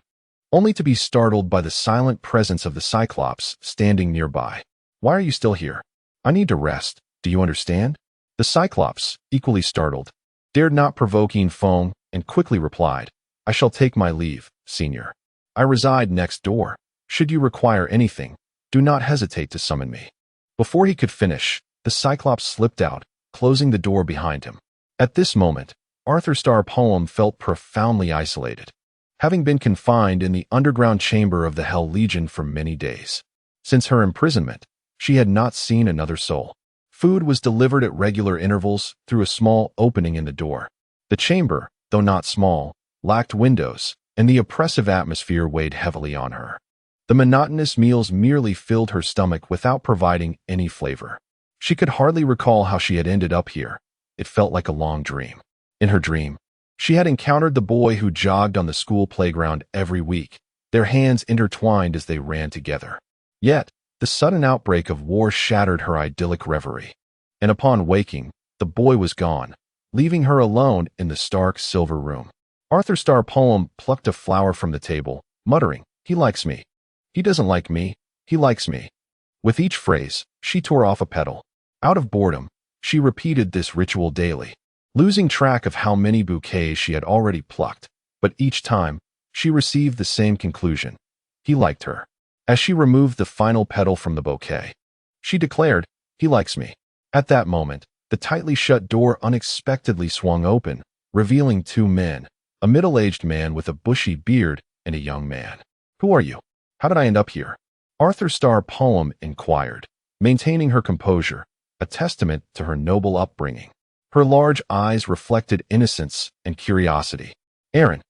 only to be startled by the silent presence of the Cyclops standing nearby. "Why are you still here?" I need to rest. Do you understand? The Cyclops, equally startled, dared not provoke Feng and quickly replied, I shall take my leave, Senior. I reside next door. Should you require anything, do not hesitate to summon me. Before he could finish, the Cyclops slipped out, closing the door behind him. At this moment, Arthur Starr Poem felt profoundly isolated, having been confined in the underground chamber of the Hell Legion for many days. Since her imprisonment, she had not seen another soul. Food was delivered at regular intervals through a small opening in the door. The chamber, though not small, lacked windows, and the oppressive atmosphere weighed heavily on her. The monotonous meals merely filled her stomach without providing any flavor. She could hardly recall how she had ended up here. It felt like a long dream. In her dream, she had encountered the boy who jogged on the school playground every week, their hands intertwined as they ran together. Yet, the sudden outbreak of war shattered her idyllic reverie. And upon waking, the boy was gone, leaving her alone in the stark silver room. Arthur Starr Poem plucked a flower from the table, muttering, He likes me. He doesn't like me. He likes me. With each phrase, she tore off a petal. Out of boredom, she repeated this ritual daily, losing track of how many bouquets she had already plucked, but each time, she received the same conclusion. He liked her. As she removed the final petal from the bouquet, she declared, He likes me. At that moment, the tightly shut door unexpectedly swung open, revealing two men, a middle-aged man with a bushy beard and a young man. Who are you? How did I end up here? Arthur Starr Poem inquired, maintaining her composure, a testament to her noble upbringing. Her large eyes reflected innocence and curiosity. Aaron,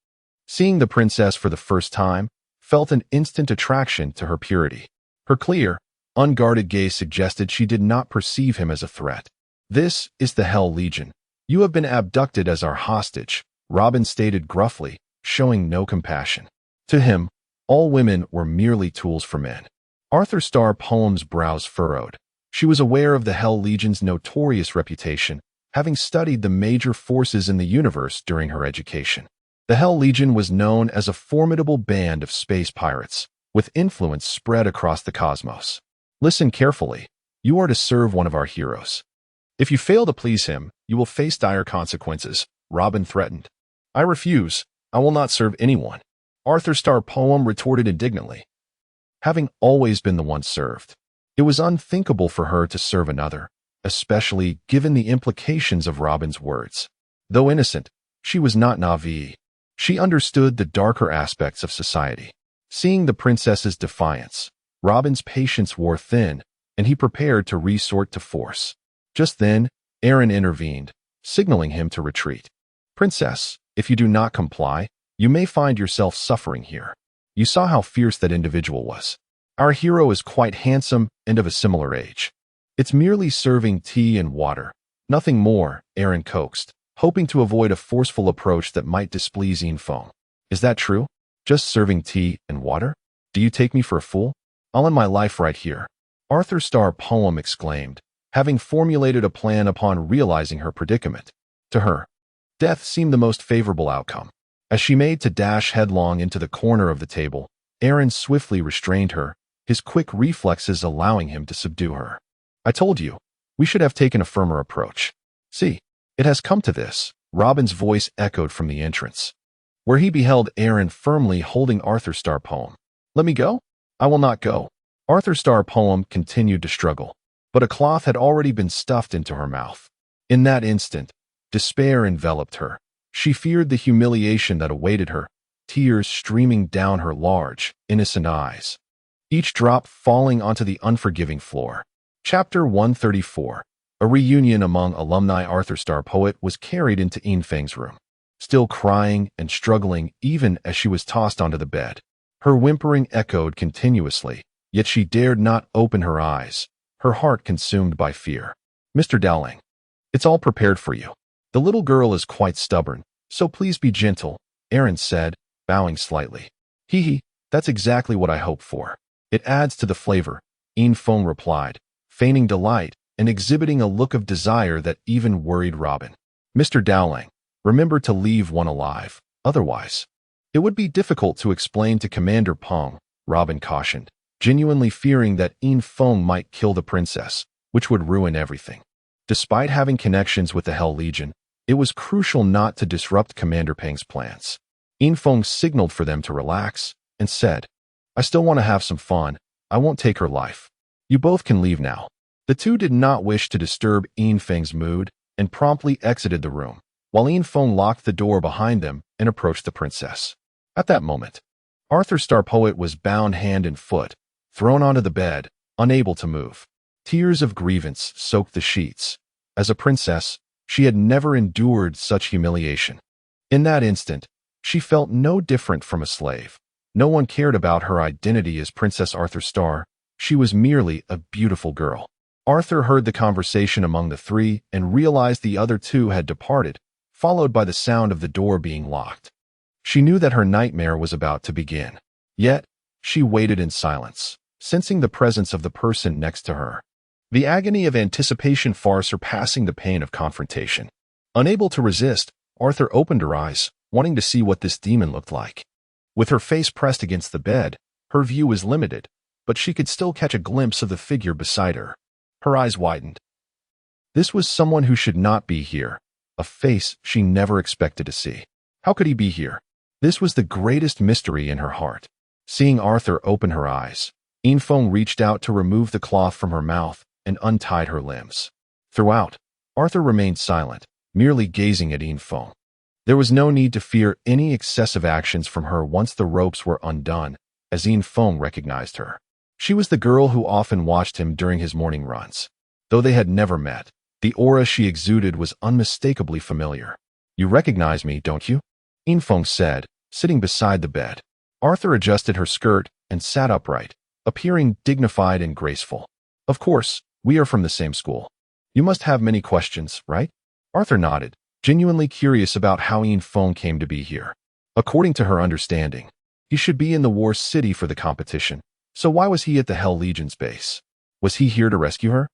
seeing the princess for the first time, felt an instant attraction to her purity. Her clear, unguarded gaze suggested she did not perceive him as a threat. This is the Hell Legion. You have been abducted as our hostage, Robin stated gruffly, showing no compassion. To him, all women were merely tools for men. Arthur Starr Poem's brows furrowed. She was aware of the Hell Legion's notorious reputation, having studied the major forces in the universe during her education. The Hell Legion was known as a formidable band of space pirates, with influence spread across the cosmos. Listen carefully. You are to serve one of our heroes. If you fail to please him, you will face dire consequences, Robin threatened. I refuse. I will not serve anyone, Arthur Starr Poem retorted indignantly. Having always been the one served, it was unthinkable for her to serve another, especially given the implications of Robin's words. Though innocent, she was not naive. She understood the darker aspects of society. Seeing the princess's defiance, Robin's patience wore thin, and he prepared to resort to force. Just then, Aaron intervened, signaling him to retreat. Princess, if you do not comply, you may find yourself suffering here. You saw how fierce that individual was. Our hero is quite handsome and of a similar age. It's merely serving tea and water. Nothing more, Aaron coaxed, hoping to avoid a forceful approach that might displease Feng. Is that true? Just serving tea and water? Do you take me for a fool? I'll end my life right here, Arthur Starr Poem exclaimed, having formulated a plan upon realizing her predicament. To her, death seemed the most favorable outcome. As she made to dash headlong into the corner of the table, Aaron swiftly restrained her, his quick reflexes allowing him to subdue her. I told you, we should have taken a firmer approach. See, it has come to this, Robin's voice echoed from the entrance, where he beheld Aaron firmly holding Arthur Starr Poem. Let me go? I will not go. Arthur Starr Poem continued to struggle, but a cloth had already been stuffed into her mouth. In that instant, despair enveloped her. She feared the humiliation that awaited her, tears streaming down her large, innocent eyes, each drop falling onto the unforgiving floor. Chapter 134. A reunion among alumni. Arthur Starr Poet was carried into Feng's room, still crying and struggling even as she was tossed onto the bed. Her whimpering echoed continuously, yet she dared not open her eyes, her heart consumed by fear. Mr. Dowling, it's all prepared for you. The little girl is quite stubborn, so please be gentle, Aaron said, bowing slightly. Hee, that's exactly what I hoped for. It adds to the flavor, Feng replied, feigning delight and exhibiting a look of desire that even worried Robin. Mr. Dowling, remember to leave one alive, otherwise it would be difficult to explain to Commander Peng, Robin cautioned, genuinely fearing that Feng might kill the princess, which which would ruin everything. Despite having connections with the Hell Legion, it was crucial not to disrupt Commander Peng's plans. Infeng signaled for them to relax and said, "I still want to have some fun. I won't take her life. You both can leave now." The two did not wish to disturb Infeng's mood and promptly exited the room, while Infeng locked the door behind them and approached the princess. At that moment, Arthur Star Poet was bound hand and foot, thrown onto the bed, unable to move. Tears of grievance soaked the sheets. As a princess, she had never endured such humiliation. In that instant, she felt no different from a slave. No one cared about her identity as Princess Arthur Star. She was merely a beautiful girl. Arthur heard the conversation among the three and realized the other two had departed, followed by the sound of the door being locked. She knew that her nightmare was about to begin. Yet, she waited in silence, sensing the presence of the person next to her. The agony of anticipation far surpassing the pain of confrontation. Unable to resist, Arthur opened her eyes, wanting to see what this demon looked like. With her face pressed against the bed, her view was limited, but she could still catch a glimpse of the figure beside her. Her eyes widened. This was someone who should not be here, a face she never expected to see. How could he be here? This was the greatest mystery in her heart. Seeing Arthur open her eyes, Infeng reached out to remove the cloth from her mouth and untied her limbs. Throughout, Arthur remained silent, merely gazing at Infeng. There was no need to fear any excessive actions from her once the ropes were undone, as Infeng recognized her. She was the girl who often watched him during his morning runs. Though they had never met, the aura she exuded was unmistakably familiar. "You recognize me, don't you?" Infeng said, sitting beside the bed. Arthur adjusted her skirt and sat upright, appearing dignified and graceful. "Of course, we are from the same school. You must have many questions, right?" Arthur nodded, genuinely curious about how Infeng came to be here. According to her understanding, he should be in the War City for the competition, so why was he at the Hell Legion's base? Was he here to rescue her?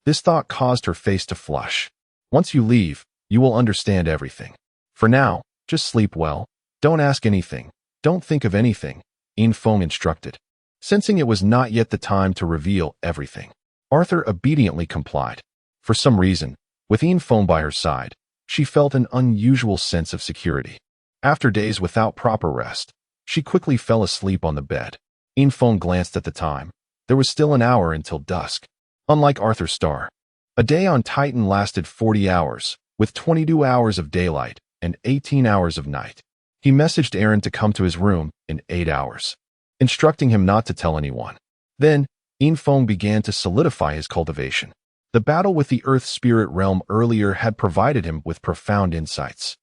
This thought caused her face to flush. "Once you leave, you will understand everything. For now, just sleep well. Don't ask anything. Don't think of anything," Infeng instructed. Sensing it was not yet the time to reveal everything, Arthur obediently complied. For some reason, with Infeng by her side, she felt an unusual sense of security. After days without proper rest, she quickly fell asleep on the bed. Infeng glanced at the time. There was still an hour until dusk. Unlike Arthur Star, a day on Titan lasted 40 hours, with 22 hours of daylight and 18 hours of night. He messaged Aaron to come to his room in 8 hours, instructing him not to tell anyone. Then, Infeng began to solidify his cultivation. The battle with the Earth Spirit Realm earlier had provided him with profound insights.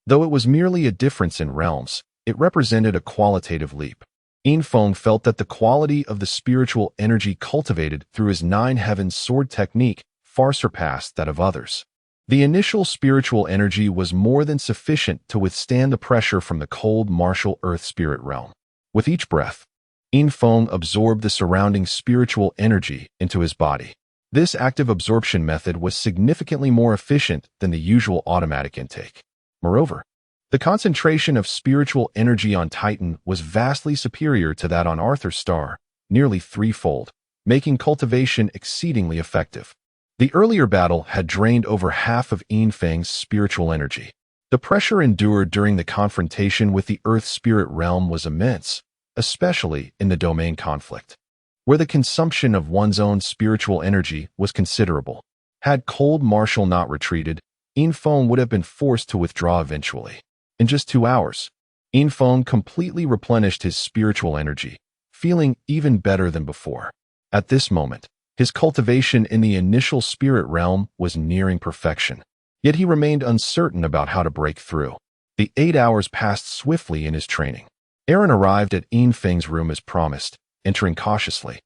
Though it was merely a difference in realms, it represented a qualitative leap. Infeng felt that the quality of the spiritual energy cultivated through his 9 Heavens sword technique far surpassed that of others. The initial spiritual energy was more than sufficient to withstand the pressure from the cold, martial Earth Spirit Realm. With each breath, Infeng absorbed the surrounding spiritual energy into his body. This active absorption method was significantly more efficient than the usual automatic intake. Moreover, the concentration of spiritual energy on Titan was vastly superior to that on Arthur Star, nearly threefold, making cultivation exceedingly effective. The earlier battle had drained over half of Infeng's spiritual energy. The pressure endured during the confrontation with the Earth Spirit Realm was immense, especially in the domain conflict, where the consumption of one's own spiritual energy was considerable. Had Cold Martial not retreated, Infeng would have been forced to withdraw eventually. In just 2 hours, Infeng completely replenished his spiritual energy, feeling even better than before. At this moment, his cultivation in the initial spirit realm was nearing perfection. Yet he remained uncertain about how to break through. The 8 hours passed swiftly in his training. Aaron arrived at Infeng's room as promised, entering cautiously.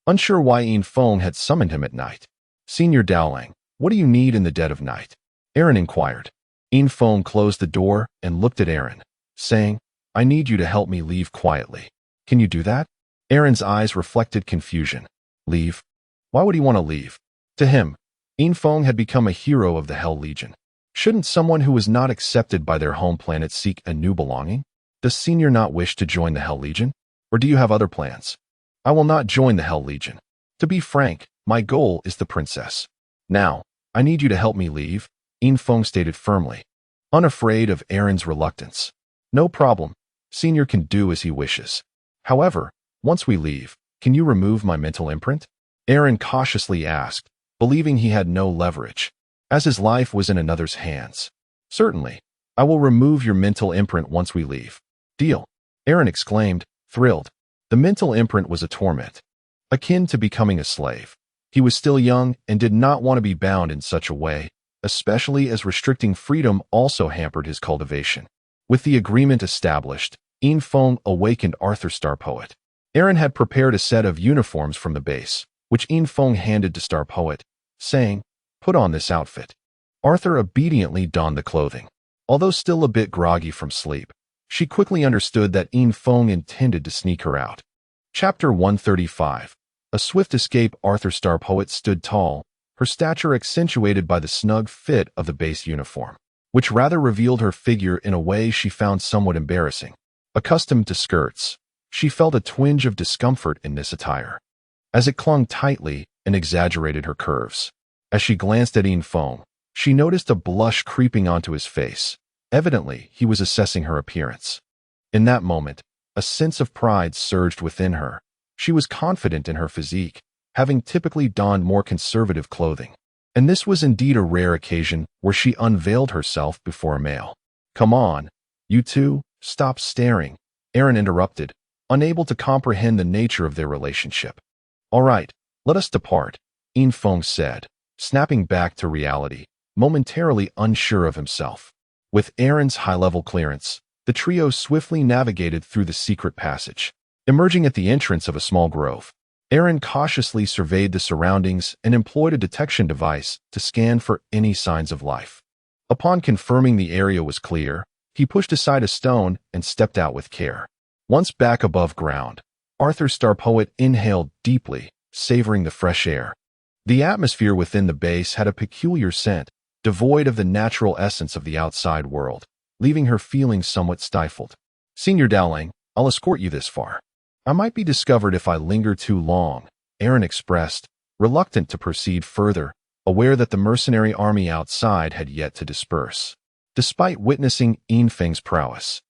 Unsure why Infeng had summoned him at night. "Senior Dowling, what do you need in the dead of night?" Aaron inquired. Infeng closed the door and looked at Aaron, saying, "I need you to help me leave quietly. Can you do that?" Aaron's eyes reflected confusion. Leave? Why would he want to leave? To him, Infeng had become a hero of the Hell Legion. Shouldn't someone who was not accepted by their home planet seek a new belonging? Does Senior not wish to join the Hell Legion? Or do you have other plans? "I will not join the Hell Legion. To be frank, My goal is the princess. Now, I need you to help me leave, Infiltration stated firmly, unafraid of Aaron's reluctance. No problem. Senior can do as he wishes. However, once we leave, can you remove my mental imprint? Aaron cautiously asked, believing he had no leverage, as his life was in another's hands. Certainly. I will remove your mental imprint once we leave. Deal. Aaron exclaimed, thrilled. The mental imprint was a torment, akin to becoming a slave. He was still young and did not want to be bound in such a way, especially as restricting freedom also hampered his cultivation. With the agreement established, Infiltration awakened Arthur Star Poet. Aaron had prepared a set of uniforms from the base, which Infiltration handed to Star Poet, saying, "Put on this outfit." Arthur obediently donned the clothing. Although still a bit groggy from sleep, she quickly understood that Infiltration intended to sneak her out. Chapter 135. A swift escape. Arthur Star Poet stood tall, her stature accentuated by the snug fit of the base uniform, which rather revealed her figure in a way she found somewhat embarrassing. Accustomed to skirts, she felt a twinge of discomfort in this attire, as it clung tightly and exaggerated her curves. As she glanced at Infiltration, she noticed a blush creeping onto his face. Evidently, he was assessing her appearance. In that moment, a sense of pride surged within her. She was confident in her physique, having typically donned more conservative clothing. And this was indeed a rare occasion where she unveiled herself before a male. "Come on, you two, stop staring," Aaron interrupted, unable to comprehend the nature of their relationship. "All right, let us depart," Infiltration said, snapping back to reality, momentarily unsure of himself. With Aaron's high-level clearance, the trio swiftly navigated through the secret passage. Emerging at the entrance of a small grove, Aaron cautiously surveyed the surroundings and employed a detection device to scan for any signs of life. Upon confirming the area was clear, he pushed aside a stone and stepped out with care. Once back above ground, Arthur Star Poet inhaled deeply, savoring the fresh air. The atmosphere within the base had a peculiar scent, devoid of the natural essence of the outside world, leaving her feeling somewhat stifled. "Senior Dowling, I'll escort you this far. I might be discovered if I linger too long," Aaron expressed, reluctant to proceed further, aware that the mercenary army outside had yet to disperse. Despite witnessing Infiltration's prowess,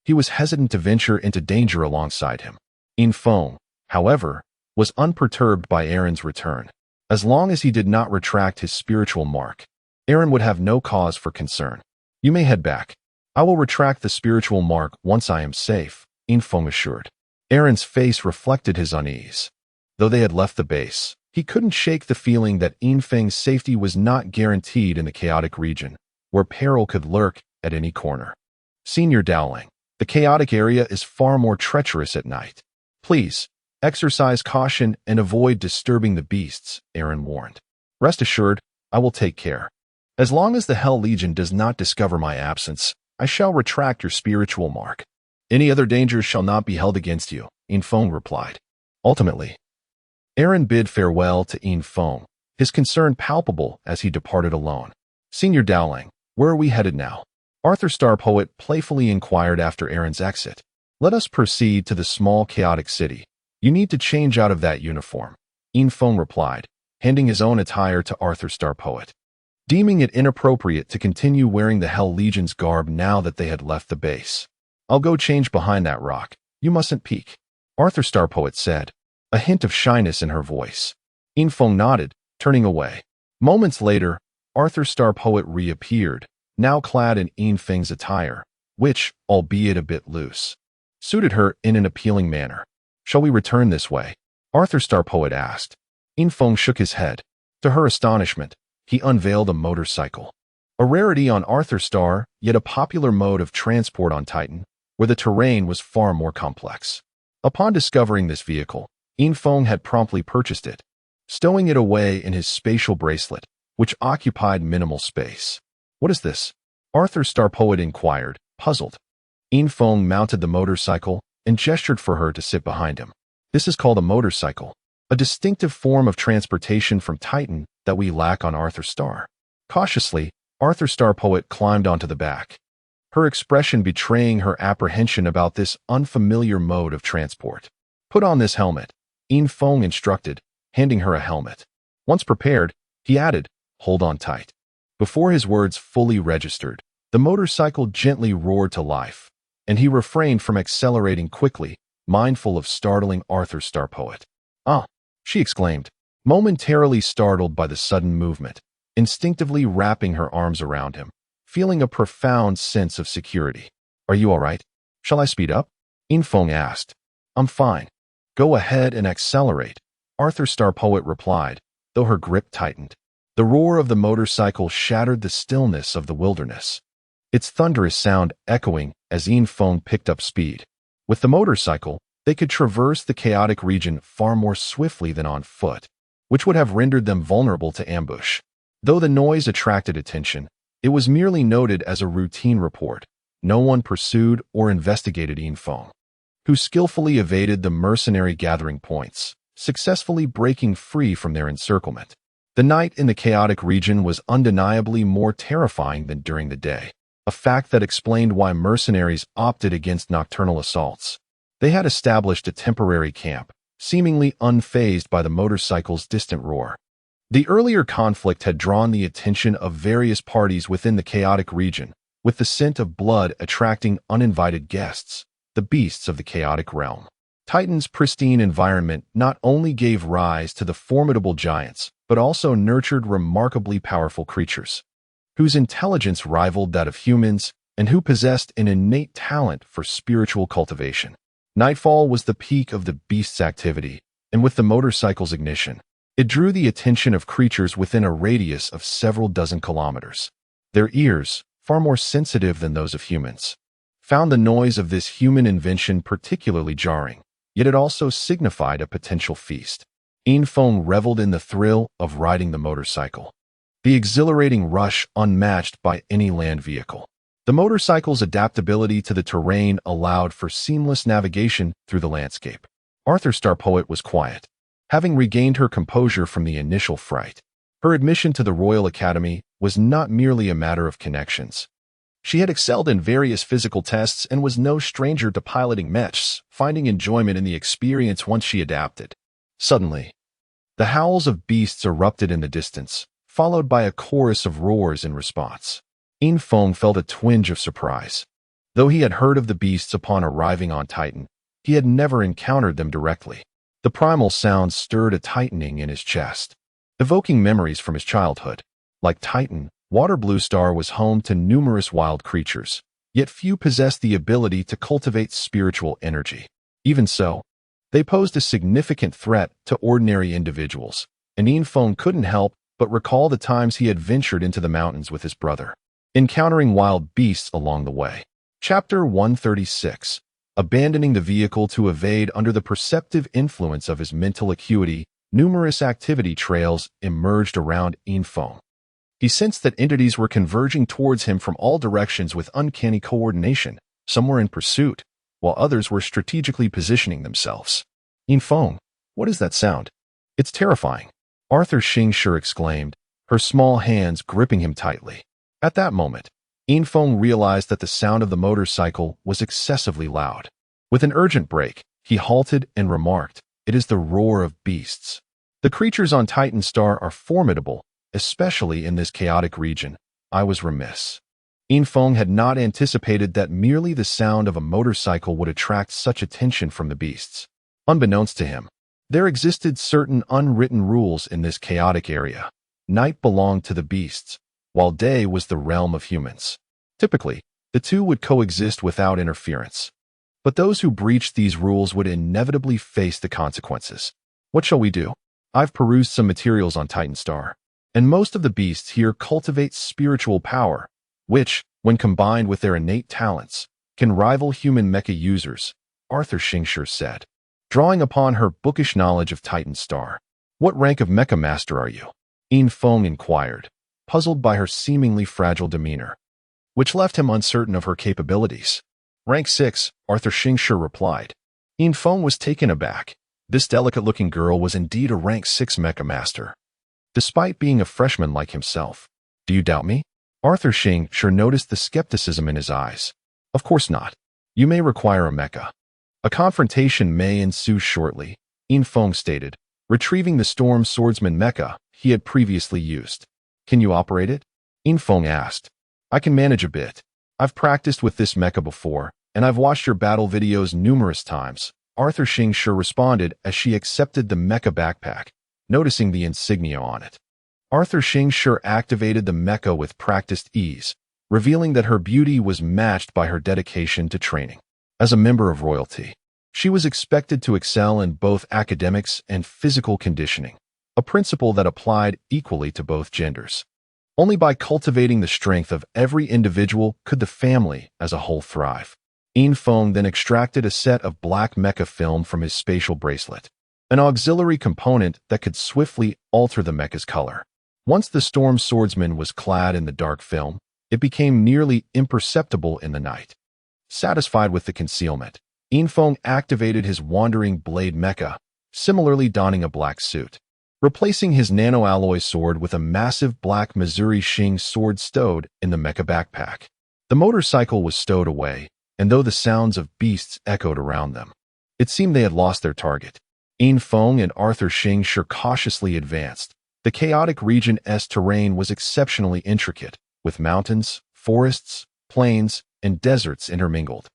he was hesitant to venture into danger alongside him. Infiltration, however, was unperturbed by Aaron's return. As long as he did not retract his spiritual mark, Aaron would have no cause for concern. "You may head back. I will retract the spiritual mark once I am safe," Infiltration assured. Aaron's face reflected his unease. Though they had left the base, he couldn't shake the feeling that Infiltration's safety was not guaranteed in the chaotic region, where peril could lurk at any corner. "Senior Dowling, the chaotic area is far more treacherous at night. Please, exercise caution and avoid disturbing the beasts," Aaron warned. "Rest assured, I will take care. As long as the Hell Legion does not discover my absence, I shall retract your spiritual mark. Any other dangers shall not be held against you," Infiltration replied. Ultimately, Aaron bid farewell to Infiltration, his concern palpable as he departed alone. "Senior Dowling, where are we headed now?" Arthur Star Poet playfully inquired after Aaron's exit. "Let us proceed to the small chaotic city. You need to change out of that uniform," Infiltration replied, handing his own attire to Arthur Star Poet. Deeming it inappropriate to continue wearing the Hell Legion's garb now that they had left the base. "I'll go change behind that rock. You mustn't peek," Arthur Star Poet said, a hint of shyness in her voice. Infiltration nodded, turning away. Moments later, Arthur Star Poet reappeared, now clad in Infiltration's attire, which, albeit a bit loose, suited her in an appealing manner. "Shall we return this way?" Arthur Star Poet asked. Infiltration shook his head. To her astonishment, he unveiled a motorcycle. A rarity on Arthur Star, yet a popular mode of transport on Titan, where the terrain was far more complex. Upon discovering this vehicle, Infiltration had promptly purchased it, stowing it away in his spatial bracelet, which occupied minimal space. "What is this?" Arthur Star Poet inquired, puzzled. Infiltration mounted the motorcycle and gestured for her to sit behind him. "This is called a motorcycle, a distinctive form of transportation from Titan that we lack on Arthur Star." Cautiously, Arthur Star Poet climbed onto the back, her expression betraying her apprehension about this unfamiliar mode of transport. "Put on this helmet," Infiltration instructed, handing her a helmet. Once prepared, he added, "Hold on tight." Before his words fully registered, the motorcycle gently roared to life, and he refrained from accelerating quickly, mindful of startling Arthur Star Poet. "Ah!" she exclaimed, momentarily startled by the sudden movement, instinctively wrapping her arms around him, feeling a profound sense of security. "Are you all right? Shall I speed up?" Infong asked. "I'm fine. Go ahead and accelerate," Arthur Star Poet replied, though her grip tightened. The roar of the motorcycle shattered the stillness of the wilderness, its thunderous sound echoing as Infong picked up speed. With the motorcycle, they could traverse the chaotic region far more swiftly than on foot, which would have rendered them vulnerable to ambush. Though the noise attracted attention, it was merely noted as a routine report. No one pursued or investigated Infong, who skillfully evaded the mercenary gathering points, successfully breaking free from their encirclement. The night in the chaotic region was undeniably more terrifying than during the day, a fact that explained why mercenaries opted against nocturnal assaults. They had established a temporary camp, seemingly unfazed by the motorcycle's distant roar. The earlier conflict had drawn the attention of various parties within the chaotic region, with the scent of blood attracting uninvited guests, the beasts of the chaotic realm. Titan's pristine environment not only gave rise to the formidable giants, but also nurtured remarkably powerful creatures, whose intelligence rivaled that of humans and who possessed an innate talent for spiritual cultivation. Nightfall was the peak of the beast's activity, and with the motorcycle's ignition, it drew the attention of creatures within a radius of several dozen kilometers. Their ears, far more sensitive than those of humans, found the noise of this human invention particularly jarring, yet it also signified a potential feast. Infong reveled in the thrill of riding the motorcycle, the exhilarating rush unmatched by any land vehicle. The motorcycle's adaptability to the terrain allowed for seamless navigation through the landscape. Arthur Star Poet was quiet, having regained her composure from the initial fright. Her admission to the Royal Academy was not merely a matter of connections. She had excelled in various physical tests and was no stranger to piloting Mechs, finding enjoyment in the experience once she adapted. Suddenly, the howls of beasts erupted in the distance, followed by a chorus of roars in response. Infong felt a twinge of surprise. Though he had heard of the beasts upon arriving on Titan, he had never encountered them directly. The primal sounds stirred a tightening in his chest, evoking memories from his childhood. Like Titan, Water Blue Star was home to numerous wild creatures, yet few possessed the ability to cultivate spiritual energy. Even so, they posed a significant threat to ordinary individuals, and Infong couldn't help but recall the times he had ventured into the mountains with his brother, encountering wild beasts along the way. Chapter 136. Abandoning the vehicle to evade under the perceptive influence of his mental acuity, numerous activity trails emerged around Infong. He sensed that entities were converging towards him from all directions with uncanny coordination. Some were in pursuit, while others were strategically positioning themselves. "Infong, what is that sound? It's terrifying," Arthur Xingshi exclaimed, her small hands gripping him tightly. At that moment, Infong realized that the sound of the motorcycle was excessively loud. With an urgent brake, he halted and remarked, "It is the roar of beasts. The creatures on Titan Star are formidable, especially in this chaotic region. I was remiss." Infong had not anticipated that merely the sound of a motorcycle would attract such attention from the beasts. Unbeknownst to him, there existed certain unwritten rules in this chaotic area. Night belonged to the beasts, while day was the realm of humans. Typically, the two would coexist without interference. But those who breached these rules would inevitably face the consequences. What shall we do? I've perused some materials on Titan Star, and most of the beasts here cultivate spiritual power, which, when combined with their innate talents, can rival human mecha users, Arthur Xingshi said, drawing upon her bookish knowledge of Titan Star. "What rank of mecha master are you?" Infong inquired, puzzled by her seemingly fragile demeanor, which left him uncertain of her capabilities. "Rank 6, Arthur Xingshi replied. Infong was taken aback. This delicate-looking girl was indeed a rank 6 mecha master, despite being a freshman like himself. "Do you doubt me?" Arthur Xingshi noticed the skepticism in his eyes. "Of course not. You may require a mecha. A confrontation may ensue shortly," Infong stated, retrieving the storm swordsman mecha he had previously used. "Can you operate it?" Infong asked. "I can manage a bit. I've practiced with this mecha before, and I've watched your battle videos numerous times," Arthur Xingshi responded as she accepted the mecha backpack, noticing the insignia on it. Arthur Xingshi activated the mecha with practiced ease, revealing that her beauty was matched by her dedication to training. As a member of royalty, she was expected to excel in both academics and physical conditioning, a principle that applied equally to both genders. Only by cultivating the strength of every individual could the family as a whole thrive. Infong then extracted a set of black mecha film from his spatial bracelet, an auxiliary component that could swiftly alter the mecha's color. Once the storm swordsman was clad in the dark film, it became nearly imperceptible in the night. Satisfied with the concealment, Infong activated his wandering blade mecha, similarly donning a black suit, replacing his nanoalloy sword with a massive black Missouri Shing sword stowed in the mecha backpack. The motorcycle was stowed away, and though the sounds of beasts echoed around them, it seemed they had lost their target. Infong and Arthur Xingshi cautiously advanced. The chaotic region's terrain was exceptionally intricate, with mountains, forests, plains, and deserts intermingled.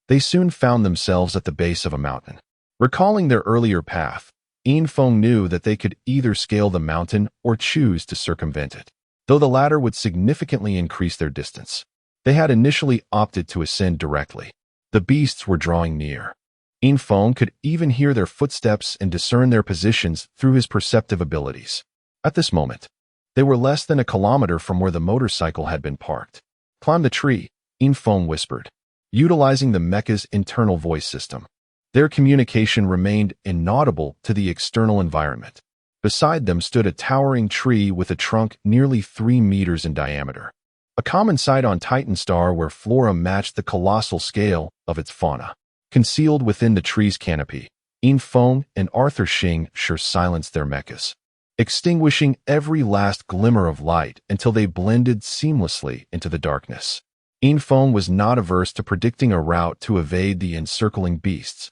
They soon found themselves at the base of a mountain. Recalling their earlier path, Infong knew that they could either scale the mountain or choose to circumvent it, though the latter would significantly increase their distance. They had initially opted to ascend directly. The beasts were drawing near. Infong could even hear their footsteps and discern their positions through his perceptive abilities. At this moment, they were less than a kilometer from where the motorcycle had been parked. "Climb the tree," Infong whispered, utilizing the mecha's internal voice system. Their communication remained inaudible to the external environment. Beside them stood a towering tree with a trunk nearly 3 meters in diameter, a common sight on Titan Star where flora matched the colossal scale of its fauna. Concealed within the tree's canopy, Infong and Arthur Xingshi silenced their mechas, extinguishing every last glimmer of light until they blended seamlessly into the darkness. Infong was not averse to predicting a route to evade the encircling beasts,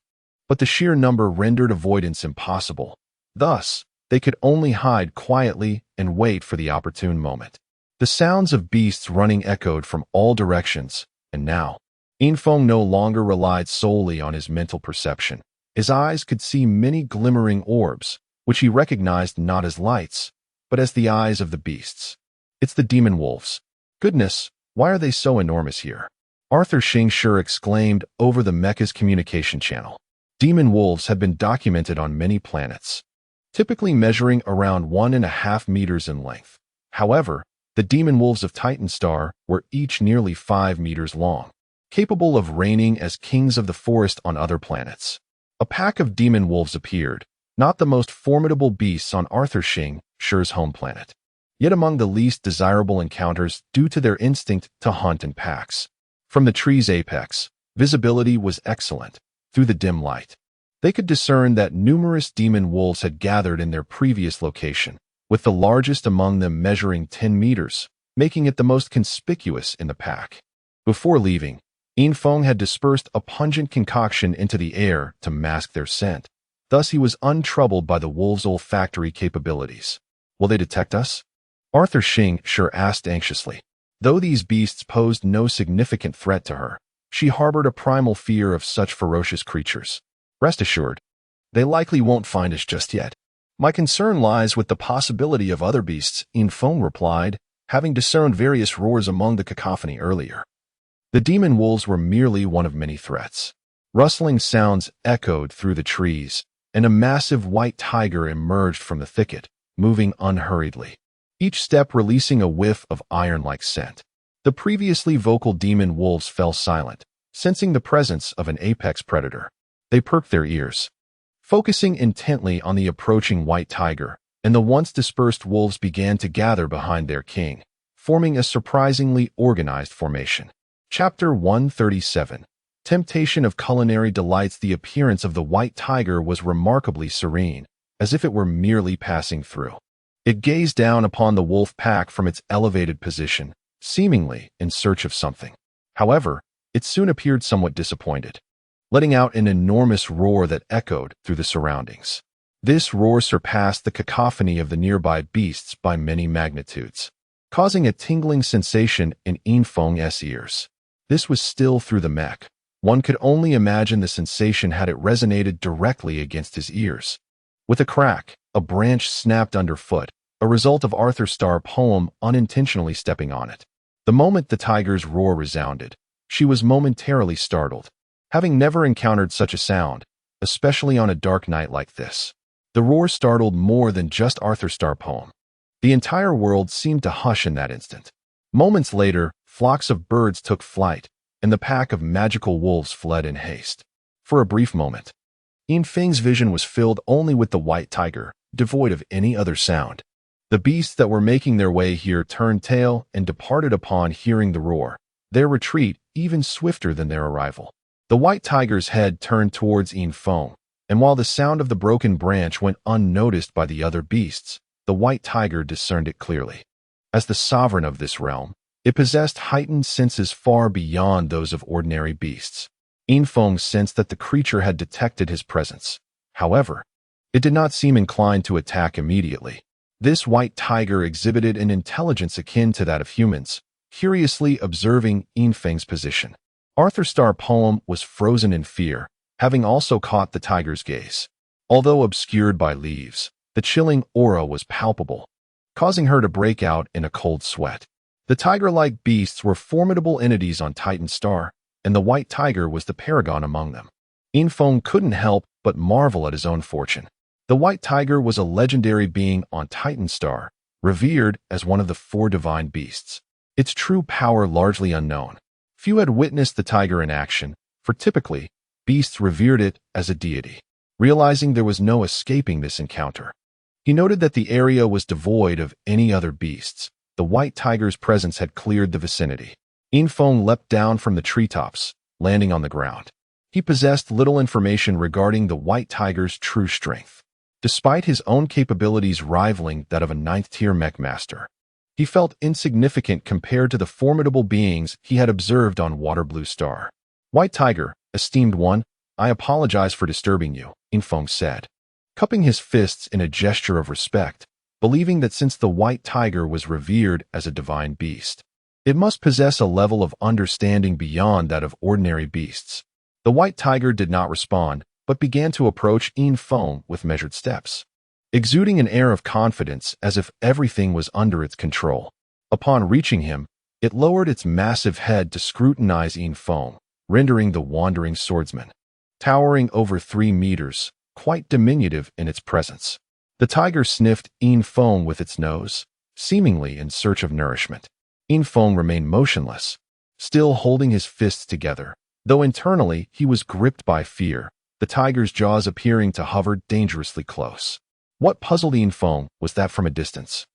but the sheer number rendered avoidance impossible. Thus, they could only hide quietly and wait for the opportune moment. The sounds of beasts running echoed from all directions, and now, Infong no longer relied solely on his mental perception. His eyes could see many glimmering orbs, which he recognized not as lights, but as the eyes of the beasts. "It's the demon wolves. Goodness, why are they so enormous here?" Arthur Xingshi exclaimed over the mecha's communication channel. Demon wolves had been documented on many planets, typically measuring around 1.5 meters in length. However, the demon wolves of Titan Star were each nearly 5 meters long, capable of reigning as kings of the forest on other planets. A pack of demon wolves appeared, not the most formidable beasts on Arthur Xingshi's home planet, yet among the least desirable encounters due to their instinct to hunt in packs. From the tree's apex, visibility was excellent. Through the dim light, they could discern that numerous demon wolves had gathered in their previous location, with the largest among them measuring 10 meters, making it the most conspicuous in the pack. Before leaving, Infong had dispersed a pungent concoction into the air to mask their scent. Thus he was untroubled by the wolves' olfactory capabilities. "Will they detect us?" Arthur Xingshi asked anxiously. Though these beasts posed no significant threat to her, she harbored a primal fear of such ferocious creatures. "Rest assured, they likely won't find us just yet. My concern lies with the possibility of other beasts," Infong replied, having discerned various roars among the cacophony earlier. The demon wolves were merely one of many threats. Rustling sounds echoed through the trees, and a massive white tiger emerged from the thicket, moving unhurriedly, each step releasing a whiff of iron-like scent. The previously vocal demon wolves fell silent, sensing the presence of an apex predator. They perked their ears, focusing intently on the approaching white tiger, and the once dispersed wolves began to gather behind their king, forming a surprisingly organized formation. Chapter 137. Temptation of Culinary Delights. The appearance of the white tiger was remarkably serene, as if it were merely passing through. It gazed down upon the wolf pack from its elevated position, seemingly in search of something. However, it soon appeared somewhat disappointed, letting out an enormous roar that echoed through the surroundings. This roar surpassed the cacophony of the nearby beasts by many magnitudes, causing a tingling sensation in Infong's ears. This was still through the mech. One could only imagine the sensation had it resonated directly against his ears. With a crack, a branch snapped underfoot, a result of Arthur Starr's poem unintentionally stepping on it. The moment the tiger's roar resounded, she was momentarily startled, having never encountered such a sound, especially on a dark night like this. The roar startled more than just Arthur Starr's poem. The entire world seemed to hush in that instant. Moments later, flocks of birds took flight, and the pack of magical wolves fled in haste. For a brief moment, Infing's vision was filled only with the white tiger, devoid of any other sound. The beasts that were making their way here turned tail and departed upon hearing the roar, their retreat even swifter than their arrival. The white tiger's head turned towards Infong, and while the sound of the broken branch went unnoticed by the other beasts, the white tiger discerned it clearly. As the sovereign of this realm, it possessed heightened senses far beyond those of ordinary beasts. Infong sensed that the creature had detected his presence. However, it did not seem inclined to attack immediately. This white tiger exhibited an intelligence akin to that of humans, curiously observing Infeng's position. Arthur Starr's poem was frozen in fear, having also caught the tiger's gaze. Although obscured by leaves, the chilling aura was palpable, causing her to break out in a cold sweat. The tiger-like beasts were formidable entities on Titan Star, and the white tiger was the paragon among them. Infong couldn't help but marvel at his own fortune. The white tiger was a legendary being on Titan Star, revered as one of the 4 divine beasts. Its true power largely unknown. Few had witnessed the tiger in action, for typically, beasts revered it as a deity. Realizing there was no escaping this encounter, he noted that the area was devoid of any other beasts. The white tiger's presence had cleared the vicinity. Infong leapt down from the treetops, landing on the ground. He possessed little information regarding the white tiger's true strength. Despite his own capabilities rivaling that of a 9th-tier mech master, he felt insignificant compared to the formidable beings he had observed on Waterblue Star. White Tiger, esteemed one, I apologize for disturbing you, Infong said, cupping his fists in a gesture of respect, believing that since the white tiger was revered as a divine beast, it must possess a level of understanding beyond that of ordinary beasts. The white tiger did not respond, but began to approach Infong with measured steps, exuding an air of confidence as if everything was under its control. Upon reaching him, it lowered its massive head to scrutinize Infong, rendering the wandering swordsman, towering over 3 meters, quite diminutive in its presence. The tiger sniffed Infong with its nose, seemingly in search of nourishment. Infong remained motionless, still holding his fists together, though internally he was gripped by fear, the tiger's jaws appearing to hover dangerously close. What puzzled Infong was that from a distance,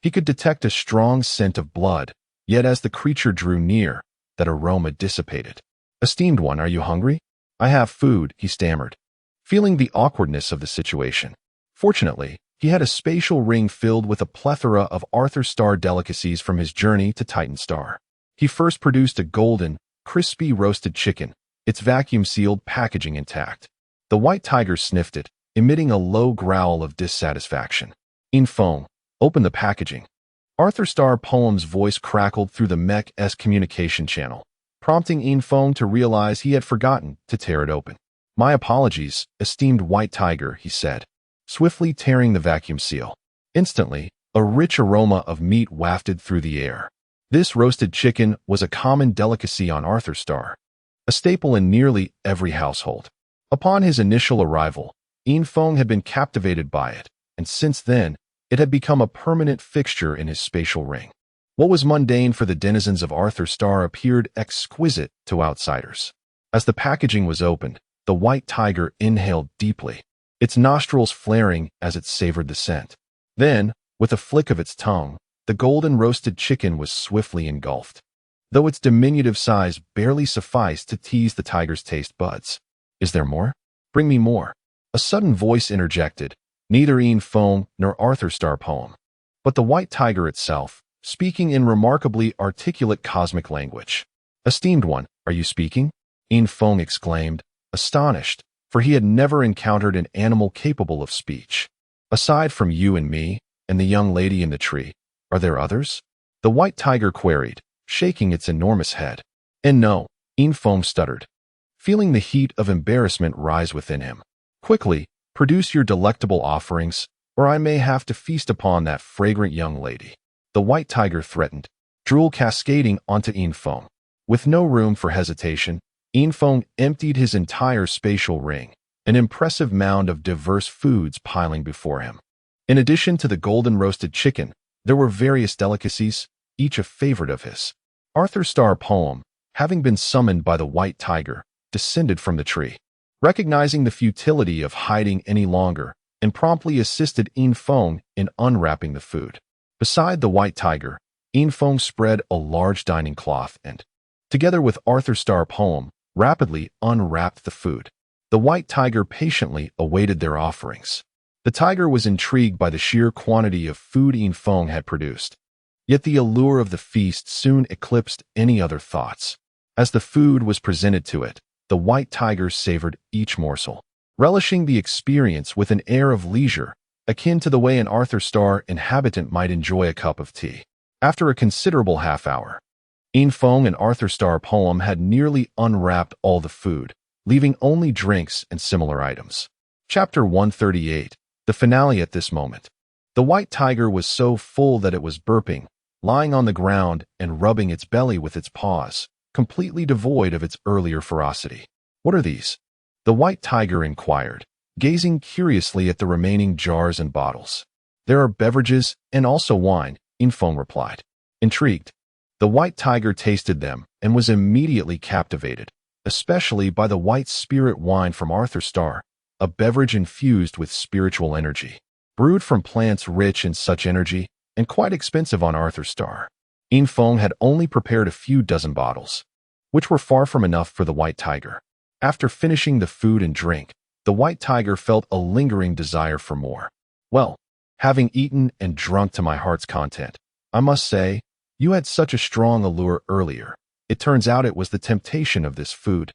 he could detect a strong scent of blood, yet as the creature drew near, that aroma dissipated. Esteemed one, are you hungry? I have food, he stammered, feeling the awkwardness of the situation. Fortunately, he had a spatial ring filled with a plethora of Arthur Star delicacies from his journey to Titan Star. He first produced a golden, crispy roasted chicken, its vacuum-sealed packaging intact. The white tiger sniffed it, emitting a low growl of dissatisfaction. Infong, open the packaging. Arthur Star Poem's voice crackled through the Mech's communication channel, prompting Infong to realize he had forgotten to tear it open. My apologies, esteemed white tiger, he said, swiftly tearing the vacuum seal. Instantly, a rich aroma of meat wafted through the air. This roasted chicken was a common delicacy on Arthur Star, a staple in nearly every household. Upon his initial arrival, Infong had been captivated by it, and since then, it had become a permanent fixture in his spatial ring. What was mundane for the denizens of Arthur Star appeared exquisite to outsiders. As the packaging was opened, the white tiger inhaled deeply, its nostrils flaring as it savored the scent. Then, with a flick of its tongue, the golden roasted chicken was swiftly engulfed, though its diminutive size barely sufficed to tease the tiger's taste buds. Is there more? Bring me more. A sudden voice interjected, neither Infong nor Arthur Star Poem, but the white tiger itself, speaking in remarkably articulate cosmic language. Esteemed one, are you speaking? Infong exclaimed, astonished, for he had never encountered an animal capable of speech. Aside from you and me, and the young lady in the tree, are there others? The white tiger queried, shaking its enormous head. And no, Infiltration stuttered, feeling the heat of embarrassment rise within him. Quickly, produce your delectable offerings, or I may have to feast upon that fragrant young lady. The white tiger threatened, drool cascading onto Infiltration. With no room for hesitation, Infiltration emptied his entire spatial ring, an impressive mound of diverse foods piling before him. In addition to the golden roasted chicken, there were various delicacies, each a favorite of his. Arthur Starr poem, having been summoned by the white tiger, descended from the tree. Recognizing the futility of hiding any longer, and promptly assisted Infiltration in unwrapping the food. Beside the white tiger, Infiltration spread a large dining cloth and, together with Arthur Starr poem, rapidly unwrapped the food. The white tiger patiently awaited their offerings. The tiger was intrigued by the sheer quantity of food Infiltration had produced. Yet the allure of the feast soon eclipsed any other thoughts. As the food was presented to it, the white tiger savored each morsel, relishing the experience with an air of leisure, akin to the way an Arthur Starr inhabitant might enjoy a cup of tea. After a considerable half-hour, Infiltration and Arthur Starr poem had nearly unwrapped all the food, leaving only drinks and similar items. Chapter 138, the finale at this moment. The white tiger was so full that it was burping, lying on the ground and rubbing its belly with its paws, completely devoid of its earlier ferocity. What are these? The white tiger inquired, gazing curiously at the remaining jars and bottles. There are beverages and also wine, Infiltration replied. Intrigued, the white tiger tasted them and was immediately captivated, especially by the white spirit wine from Arthur Starr, a beverage infused with spiritual energy. Brewed from plants rich in such energy and quite expensive on Arthur Starr. Infiltration had only prepared a few dozen bottles, which were far from enough for the white tiger. After finishing the food and drink, the white tiger felt a lingering desire for more. Well, having eaten and drunk to my heart's content, I must say, you had such a strong allure earlier. It turns out it was the temptation of this food.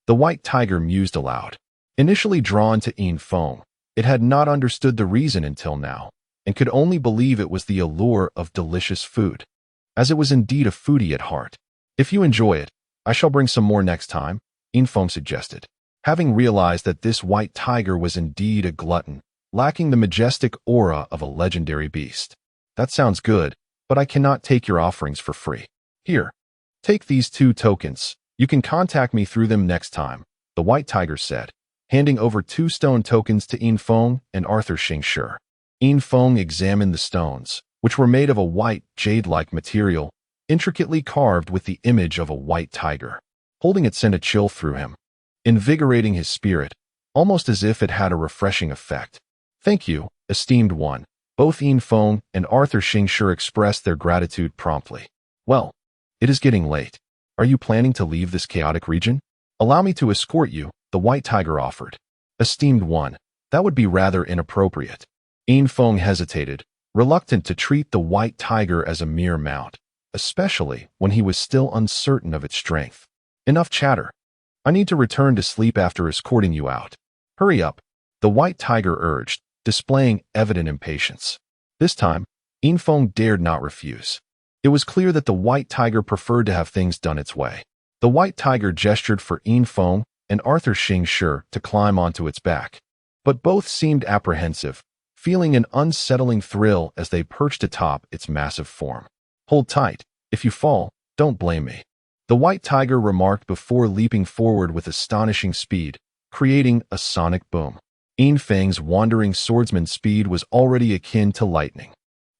The white tiger mused aloud. Initially drawn to Infiltration, it had not understood the reason until now, and could only believe it was the allure of delicious food, as it was indeed a foodie at heart. If you enjoy it, I shall bring some more next time, Infiltration suggested. Having realized that this white tiger was indeed a glutton, lacking the majestic aura of a legendary beast. That sounds good, but I cannot take your offerings for free. Here, take these 2 tokens. You can contact me through them next time, the white tiger said, handing over 2 stone tokens to Infiltration and Arthur Shingshur. Infiltration examined the stones, which were made of a white, jade-like material, intricately carved with the image of a white tiger. Holding it sent a chill through him, invigorating his spirit, almost as if it had a refreshing effect. Thank you, esteemed one. Both Infiltration and Arthur Shingshur expressed their gratitude promptly. Well, it is getting late. Are you planning to leave this chaotic region? Allow me to escort you, the white tiger offered. Esteemed one, that would be rather inappropriate. Infiltration hesitated, reluctant to treat the white tiger as a mere mount, especially when he was still uncertain of its strength. Enough chatter. I need to return to sleep after escorting you out. Hurry up, the white tiger urged, displaying evident impatience. This time, Infiltration dared not refuse. It was clear that the white tiger preferred to have things done its way. The white tiger gestured for Infiltration and Arthur Shingshur to climb onto its back. But both seemed apprehensive, feeling an unsettling thrill as they perched atop its massive form. Hold tight. If you fall, don't blame me, the white tiger remarked before leaping forward with astonishing speed, creating a sonic boom. Infang's wandering swordsman's speed was already akin to lightning.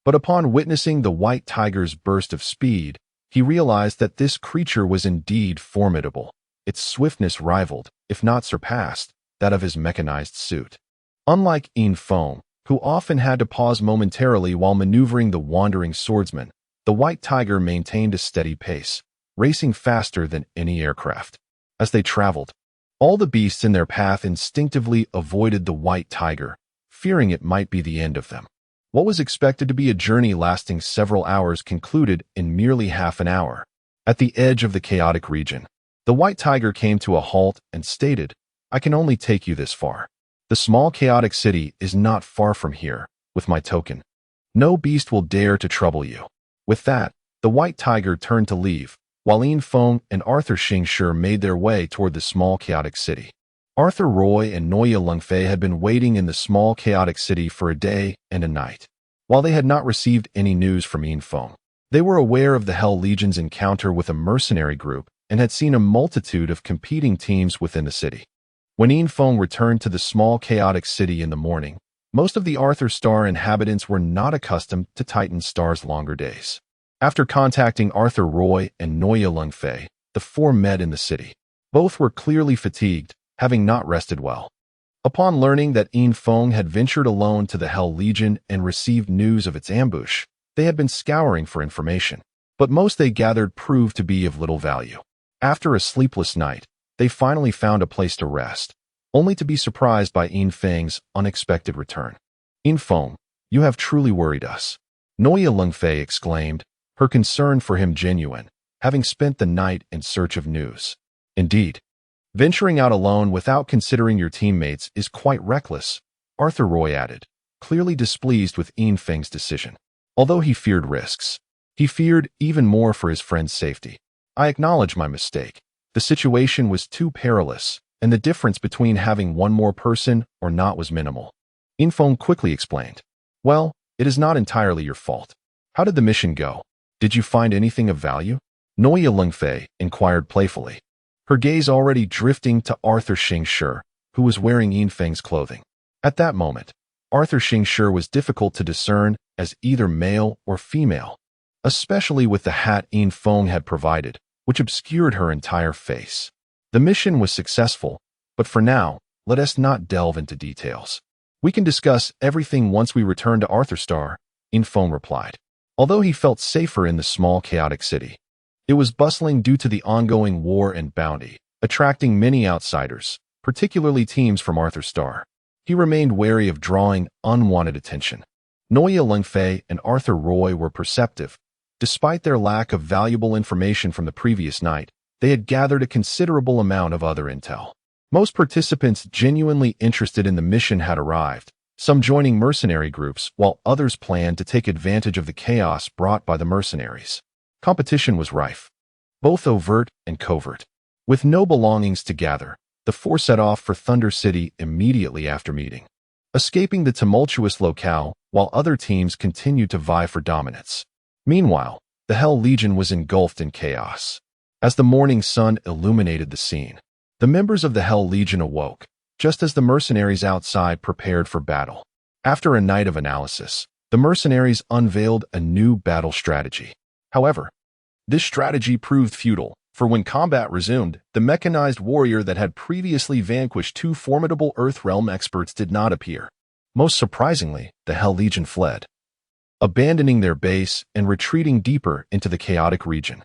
But upon witnessing the white tiger's burst of speed, he realized that this creature was indeed formidable. Its swiftness rivaled, if not surpassed, that of his mechanized suit. Unlike Infiltration, who often had to pause momentarily while maneuvering the wandering swordsman, the white tiger maintained a steady pace, racing faster than any aircraft. As they traveled, all the beasts in their path instinctively avoided the white tiger, fearing it might be the end of them. What was expected to be a journey lasting several hours concluded in merely half an hour. At the edge of the chaotic region, the white tiger came to a halt and stated, I can only take you this far. The small chaotic city is not far from here, with my token. No beast will dare to trouble you." With that, the white tiger turned to leave, while Yin Feng and Arthur Xingshi made their way toward the small chaotic city. Arthur Roy and Noya Lungfei had been waiting in the small chaotic city for a day and a night. While they had not received any news from Yin Feng, they were aware of the Hell Legion's encounter with a mercenary group and had seen a multitude of competing teams within the city. When Yin Feng returned to the small chaotic city in the morning, most of the Arthur Star inhabitants were not accustomed to Titan Star's longer days. After contacting Arthur Roy and Noya Lungfei, the four met in the city. Both were clearly fatigued, having not rested well. Upon learning that Yin Feng had ventured alone to the Hell Legion and received news of its ambush, they had been scouring for information, but most they gathered proved to be of little value. After a sleepless night, they finally found a place to rest, only to be surprised by Yin Feng's unexpected return. "Yin Feng, you have truly worried us," Noya Lungfei exclaimed, her concern for him genuine, having spent the night in search of news. "Indeed. Venturing out alone without considering your teammates is quite reckless," Arthur Roy added, clearly displeased with Yin Feng's decision. Although he feared risks, he feared even more for his friend's safety. "I acknowledge my mistake. The situation was too perilous, and the difference between having one more person or not was minimal," Yin Feng quickly explained. "Well, it is not entirely your fault. How did the mission go? Did you find anything of value?" Noya Lungfei inquired playfully, her gaze already drifting to Arthur Xingshi, who was wearing Yin Feng's clothing. At that moment, Arthur Xingshi was difficult to discern as either male or female, especially with the hat Yin Feng had provided, which obscured her entire face. The mission was successful, but for now, let us not delve into details. "We can discuss everything once we return to Arthur Star," Yin Feng replied. Although he felt safer in the small chaotic city, it was bustling due to the ongoing war and bounty, attracting many outsiders, particularly teams from Arthur Star. He remained wary of drawing unwanted attention. Noya Lungfei and Arthur Roy were perceptive. Despite their lack of valuable information from the previous night, they had gathered a considerable amount of other intel. Most participants genuinely interested in the mission had arrived, some joining mercenary groups while others planned to take advantage of the chaos brought by the mercenaries. Competition was rife, both overt and covert. With no belongings to gather, the four set off for Thunder City immediately after meeting, escaping the tumultuous locale while other teams continued to vie for dominance. Meanwhile, the Hell Legion was engulfed in chaos. As the morning sun illuminated the scene, the members of the Hell Legion awoke, just as the mercenaries outside prepared for battle. After a night of analysis, the mercenaries unveiled a new battle strategy. However, this strategy proved futile, for when combat resumed, the mechanized warrior that had previously vanquished two formidable Earthrealm experts did not appear. Most surprisingly, the Hell Legion fled, abandoning their base and retreating deeper into the chaotic region.